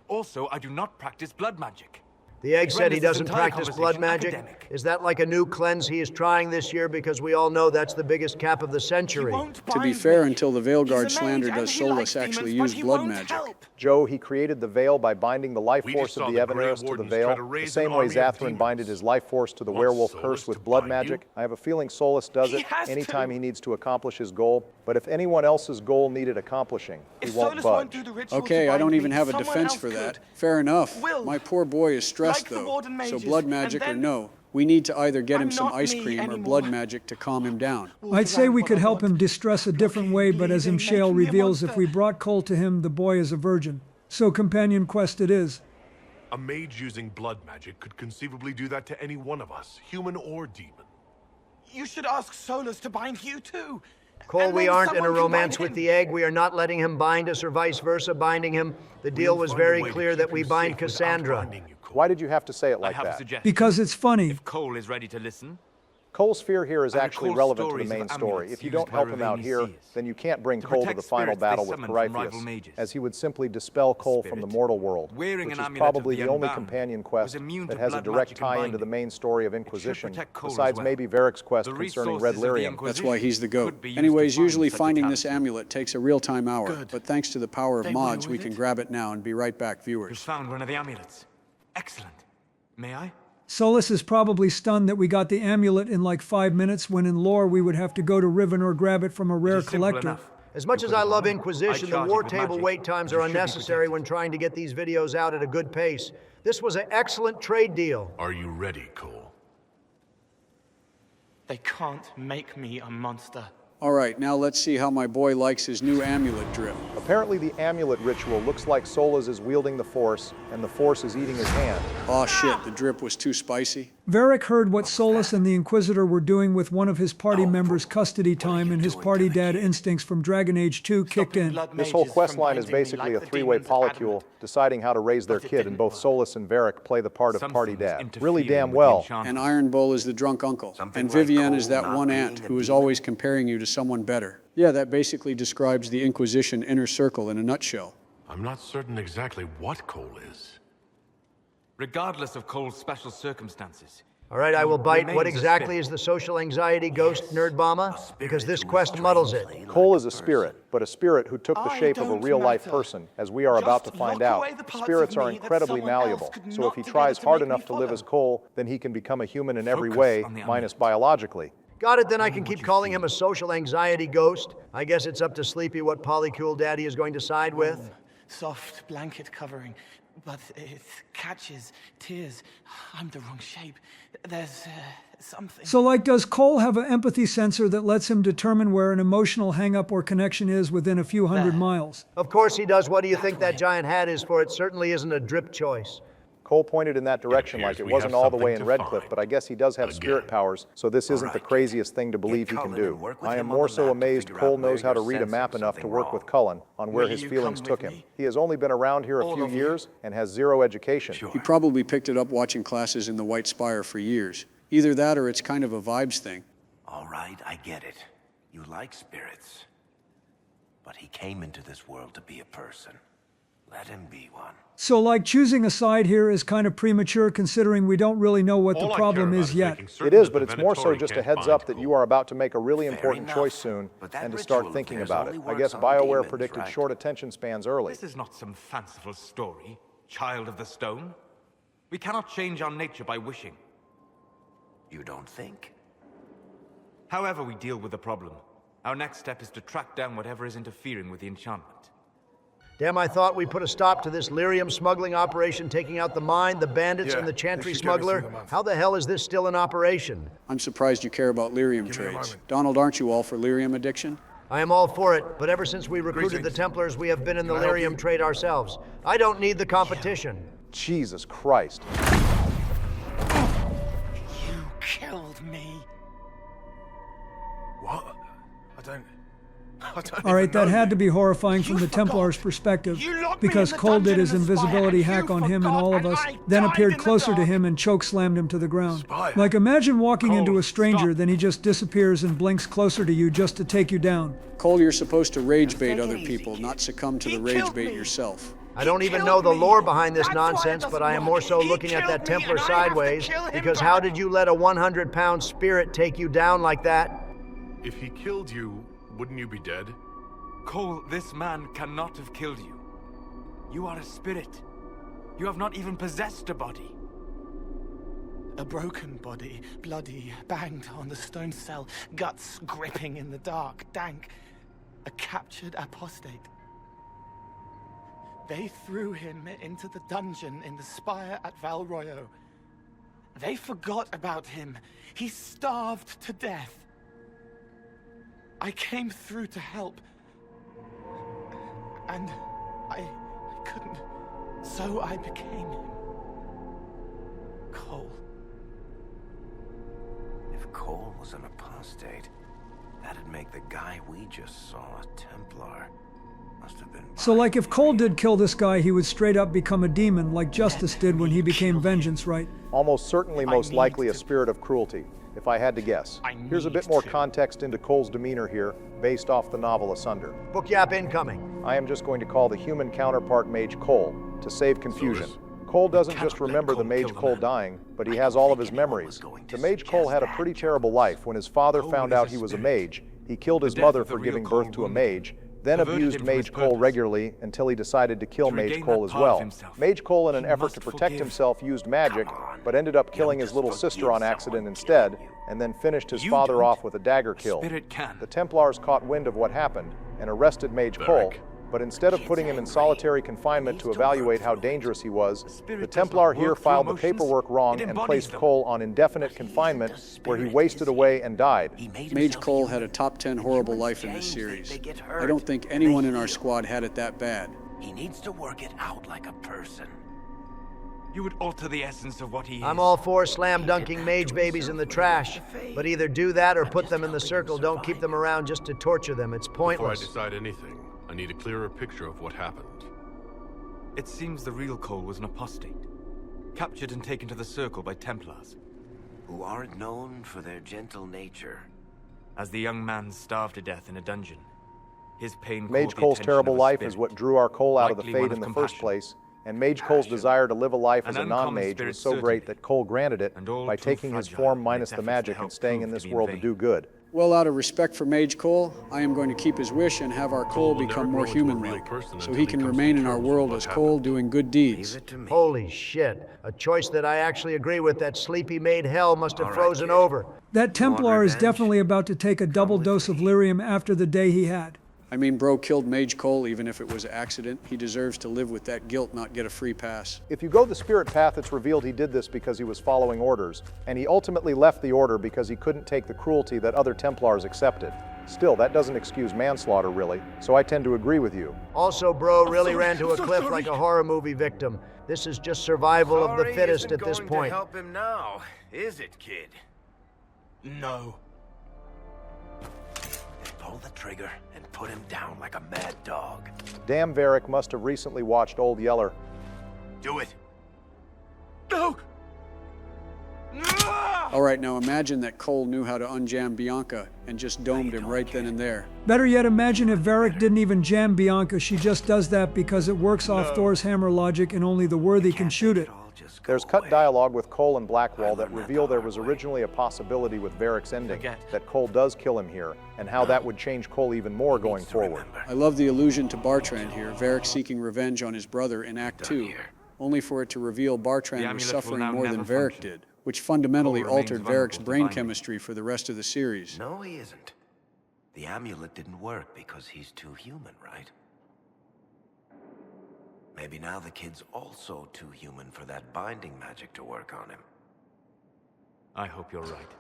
Also, I do not practice blood magic. The egg said he doesn't practice blood magic. Academic. Is that like a new cleanse he is trying this year? Because we all know that's the biggest cap of the century. To be fair, until the Veilguard slander does Solus actually use blood magic. Joe, he created the Veil by binding the life force of the Evaneris to the Veil, the same way Zathran binded his life force to the werewolf curse with blood magic. I have a feeling Solus does it anytime he needs to accomplish his goal, but if anyone else's goal needed accomplishing, he won't budge. Okay, I don't even have a defense for that. Fair enough. My poor boy is stressed though, so blood magic or no, we need to either get him some ice cream or blood magic to calm him down. I'd say we could help him distress a different way, but as Imshale reveals, if we brought Cole to him, the boy is a virgin. So companion quest it is. A mage using blood magic could conceivably do that to any one of us, human or demon. You should ask Solus to bind you too. Cole, we aren't in a romance with the egg. We are not letting him bind us or vice versa binding him. The deal was very clear that we bind Cassandra. Why did you have to say it like that? Because it's funny. If Cole is ready to listen. Cole's fear here is actually relevant to the main story. If you don't help him out here, then you can't bring Cole to the final battle with Corypheus, as he would simply dispel Cole from the mortal world, which is probably the only companion quest that has a direct tie into the main story of Inquisition, besides maybe Varric's quest concerning Red Lyrium. That's why he's the GOAT. Anyways, usually finding this amulet takes a real-time hour, but thanks to the power of mods, we can grab it now and be right back, viewers. You found one of the amulets. Excellent. May I? Solus is probably stunned that we got the amulet in like 5 minutes, when in lore we would have to go to Riven or grab it from a rare collector. As much as I love Inquisition, the war table wait times are unnecessary when trying to get these videos out at a good pace. This was an excellent trade deal. Are you ready, Cole? They can't make me a monster. All right, now let's see how my boy likes his new amulet drip. Apparently the amulet ritual looks like Solas is wielding the Force, and the Force is eating his hand. Aw shit, the drip was too spicy. Varric heard what Solus and the Inquisitor were doing with one of his party members' custody time, and his party dad instincts from Dragon Age 2 kicked in. This whole quest line is basically a three-way polycule deciding how to raise their kid, and both Solus and Varric play the part of party dad. Really damn well. And Iron Bull is the drunk uncle. And Vivienne is that one aunt who is always comparing you to someone better. Yeah, that basically describes the Inquisition inner circle in a nutshell. I'm not certain exactly what Cole is. Regardless of Cole's special circumstances. All right, I will bite. What exactly is the social anxiety ghost, Nerdbama? Because this quest muddles it. Cole is a spirit, but a spirit who took the shape of a real-life person, as we are about to find out. Spirits are incredibly malleable, so if he tries hard enough to live as Cole, then he can become a human in every way, minus biologically. Got it, then I can keep calling him a social anxiety ghost. I guess it's up to Sleepy what polycule Daddy is going to side with. soft blanket covering, but it catches tears. I'm the wrong shape. There's something. So, like, does Cole have an empathy sensor that lets him determine where an emotional hang-up or connection is within a few hundred miles? Of course he does. What do you think that giant hat is for? It certainly isn't a drip choice. Cole pointed in that direction like it wasn't all the way in Redcliffe, but I guess he does have spirit powers, so this isn't the craziest thing to believe he can do. I am more so amazed Cole knows how to read a map enough to work with Cullen on where his feelings took him. He has only been around here a few years and has zero education. He probably picked it up watching classes in the White Spire for years. Either that or it's kind of a vibes thing. All right, I get it. You like spirits. But he came into this world to be a person. Let him be one. So, like, choosing a side here is kind of premature considering we don't really know what the problem is yet. It is, but it's more so just a heads up that you are about to make a really important choice soon and to start thinking about it. I guess BioWare predicted short attention spans early. This is not some fanciful story, child of the stone. We cannot change our nature by wishing. You don't think? However we deal with the problem, our next step is to track down whatever is interfering with the enchantment. Damn, I thought we put a stop to this lyrium smuggling operation, taking out the mine, the bandits, and the chantry smuggler. How the hell is this still in operation? I'm surprised you care about lyrium trades. Donald, aren't you all for lyrium addiction? I am all for it, but ever since we recruited the Templars, we have been in the lyrium trade ourselves. I don't need the competition. Jesus Christ. You killed me. What? I don't All right, that had to be horrifying from the Templars' perspective, because Cole did his invisibility hack on him and all of us, then appeared closer to him and choke-slammed him to the ground. Like, imagine walking into a stranger, then he just disappears and blinks closer to you just to take you down. Cole, you're supposed to rage bait other people, not succumb to the rage bait yourself. I don't even know the lore behind this nonsense, but I am more so looking at that Templar sideways, because how did you let a 100-pound spirit take you down like that? If he killed you, wouldn't you be dead? Cole, this man cannot have killed you. You are a spirit. You have not even possessed a body. A broken body, bloody, banged on the stone cell, guts gripping in the dark, dank. A captured apostate. They threw him into the dungeon in the spire at Val Royo. They forgot about him. He starved to death. I came through to help. And I couldn't. So I became him. Cole. If Cole was an apostate, that'd make the guy we just saw a Templar. Must have been. So, like, if Cole did kill this guy, he would straight up become a demon, like Justice did when he became Vengeance, right? Almost certainly, most likely a spirit of cruelty, if I had to guess. Here's a bit more context into Cole's demeanor here, based off the novel Asunder. Book yap incoming. I am just going to call the human counterpart Mage Cole, to save confusion. Cole doesn't just remember the Mage Cole dying, but he has all of his memories. The Mage Cole had a pretty terrible life. When his father found out he was a mage, he killed his mother for giving birth to a mage, then abused Mage Cole regularly until he decided to kill Mage Cole as well. Mage Cole, in an effort to protect himself, used magic, but ended up killing his little sister on accident instead, and then finished his father off with a dagger kill. The Templars caught wind of what happened and arrested Mage Cole, but instead of putting him in solitary confinement to evaluate how dangerous he was, the Templar here filed the paperwork wrong and placed Cole on indefinite confinement, where he wasted away and died. Mage Cole had a top 10 horrible life in this series. I don't think anyone in our squad had it that bad. He needs to work it out like a person. You would alter the essence of what he is. I'm all for slam-dunking mage babies in the trash, but either do that or put them in the circle. Don't keep them around just to torture them. It's pointless. Before I decide anything, I need a clearer picture of what happened. It seems the real Cole was an apostate, captured and taken to the Circle by Templars, who aren't known for their gentle nature. As the young man starved to death in a dungeon, his pain Mage Cole's terrible life is what drew our Cole out of the Fade in the first place, and Mage Cole's desire to live a life as a non-mage was so great that Cole granted it by taking his form minus the magic and staying in this world to do good. Well, out of respect for Mage Cole, I am going to keep his wish and have our Cole become more human-like, so he can remain in our world as Cole doing good deeds. Holy shit. A choice that I actually agree with. That sleepy maid hell must have frozen over. That Templar is definitely about to take a double dose of lyrium after the day he had. I mean, bro killed Mage Cole even if it was an accident. He deserves to live with that guilt, not get a free pass. If you go the spirit path, it's revealed he did this because he was following orders, and he ultimately left the order because he couldn't take the cruelty that other Templars accepted. Still, that doesn't excuse manslaughter, really, so I tend to agree with you. Also, bro really ran to a cliff like a horror movie victim. This is just survival of the fittest at this point. To help him now, is it, kid? No. Pull the trigger and put him down like a mad dog. Damn, Varric must have recently watched Old Yeller. Do it. No! All right, now imagine that Cole knew how to unjam Bianca and just domed him right then and there. Better yet, imagine if Varric didn't even jam Bianca. She just does that because it works off Thor's hammer logic and only the worthy can shoot it. There's cut dialogue with Cole and Blackwall that reveal there was originally a possibility with Varric's ending, that Cole does kill him here, and how that would change Cole even more going forward. I love the allusion to Bartrand here, Varric seeking revenge on his brother in Act 2, only for it to reveal Bartrand was suffering more than Varric did, which fundamentally altered Varric's brain chemistry for the rest of the series. No, he isn't. The amulet didn't work because he's too human, right? Maybe now the kid's also too human for that binding magic to work on him. I hope you're right.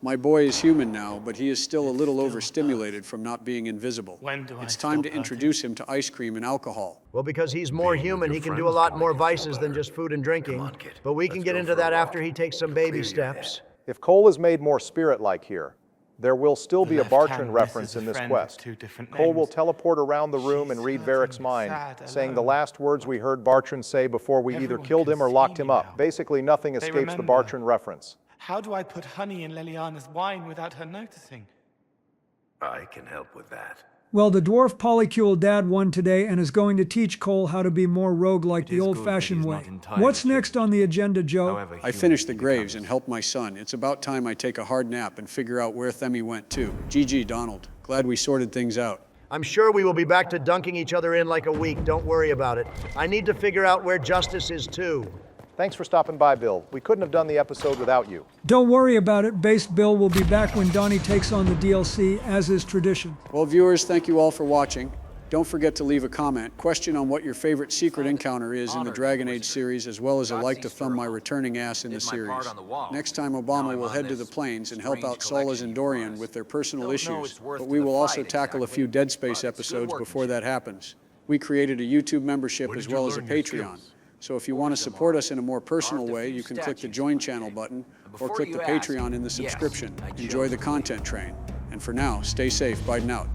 My boy is human now, but he is still a little overstimulated from not being invisible. It's time to introduce him to ice cream and alcohol. Well, because he's more human, he can do a lot more vices than just food and drinking. But we can get into that after he takes some baby steps. If Cole is made more spirit-like here, there will still be a Bartrand reference in this quest. Cole will teleport around the room and read Varric's mind, saying the last words we heard Bartrand say before we either killed him or locked him up. Basically, nothing escapes the Bartrand reference. How do I put honey in Leliana's wine without her noticing? I can help with that. Well, the dwarf polycule dad won today and is going to teach Cole how to be more rogue like the old-fashioned way. What's next on the agenda, Joe? I finished the graves and helped my son. It's about time I take a hard nap and figure out where Themi went to. GG, Donald. Glad we sorted things out. I'm sure we will be back to dunking each other in like a week. Don't worry about it. I need to figure out where Justice is, too. Thanks for stopping by, Bill. We couldn't have done the episode without you. Don't worry about it. Based Bill will be back when Donnie takes on the DLC, as is tradition. Well, viewers, thank you all for watching. Don't forget to leave a comment, question on what your favorite secret encounter is in the Dragon Age series, as well as a like to thumb my returning ass in the series. Next time, Obama will head to the plains and help out Solas and Dorian with their personal issues, but we will also tackle a few Dead Space episodes before that happens. We created a YouTube membership as well as a Patreon. So if you want to support us in a more personal way, you can click the Join Channel button or click the Patreon in the subscription. Enjoy the content train. And for now, stay safe. Biden out.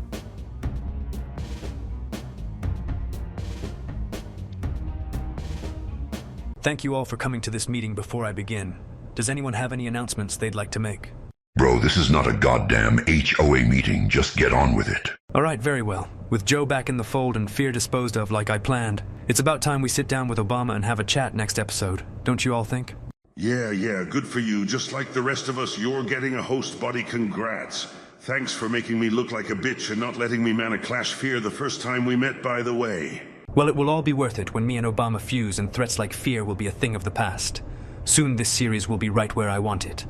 Thank you all for coming to this meeting. Before I begin, does anyone have any announcements they'd like to make? Bro, this is not a goddamn HOA meeting. Just get on with it. All right, very well. With Joe back in the fold and fear disposed of like I planned, it's about time we sit down with Obama and have a chat next episode. Don't you all think? Yeah, good for you. Just like the rest of us, you're getting a host, buddy. Congrats. Thanks for making me look like a bitch and not letting me man a clash fear the first time we met, by the way. Well, it will all be worth it when me and Obama fuse and threats like fear will be a thing of the past. Soon this series will be right where I want it.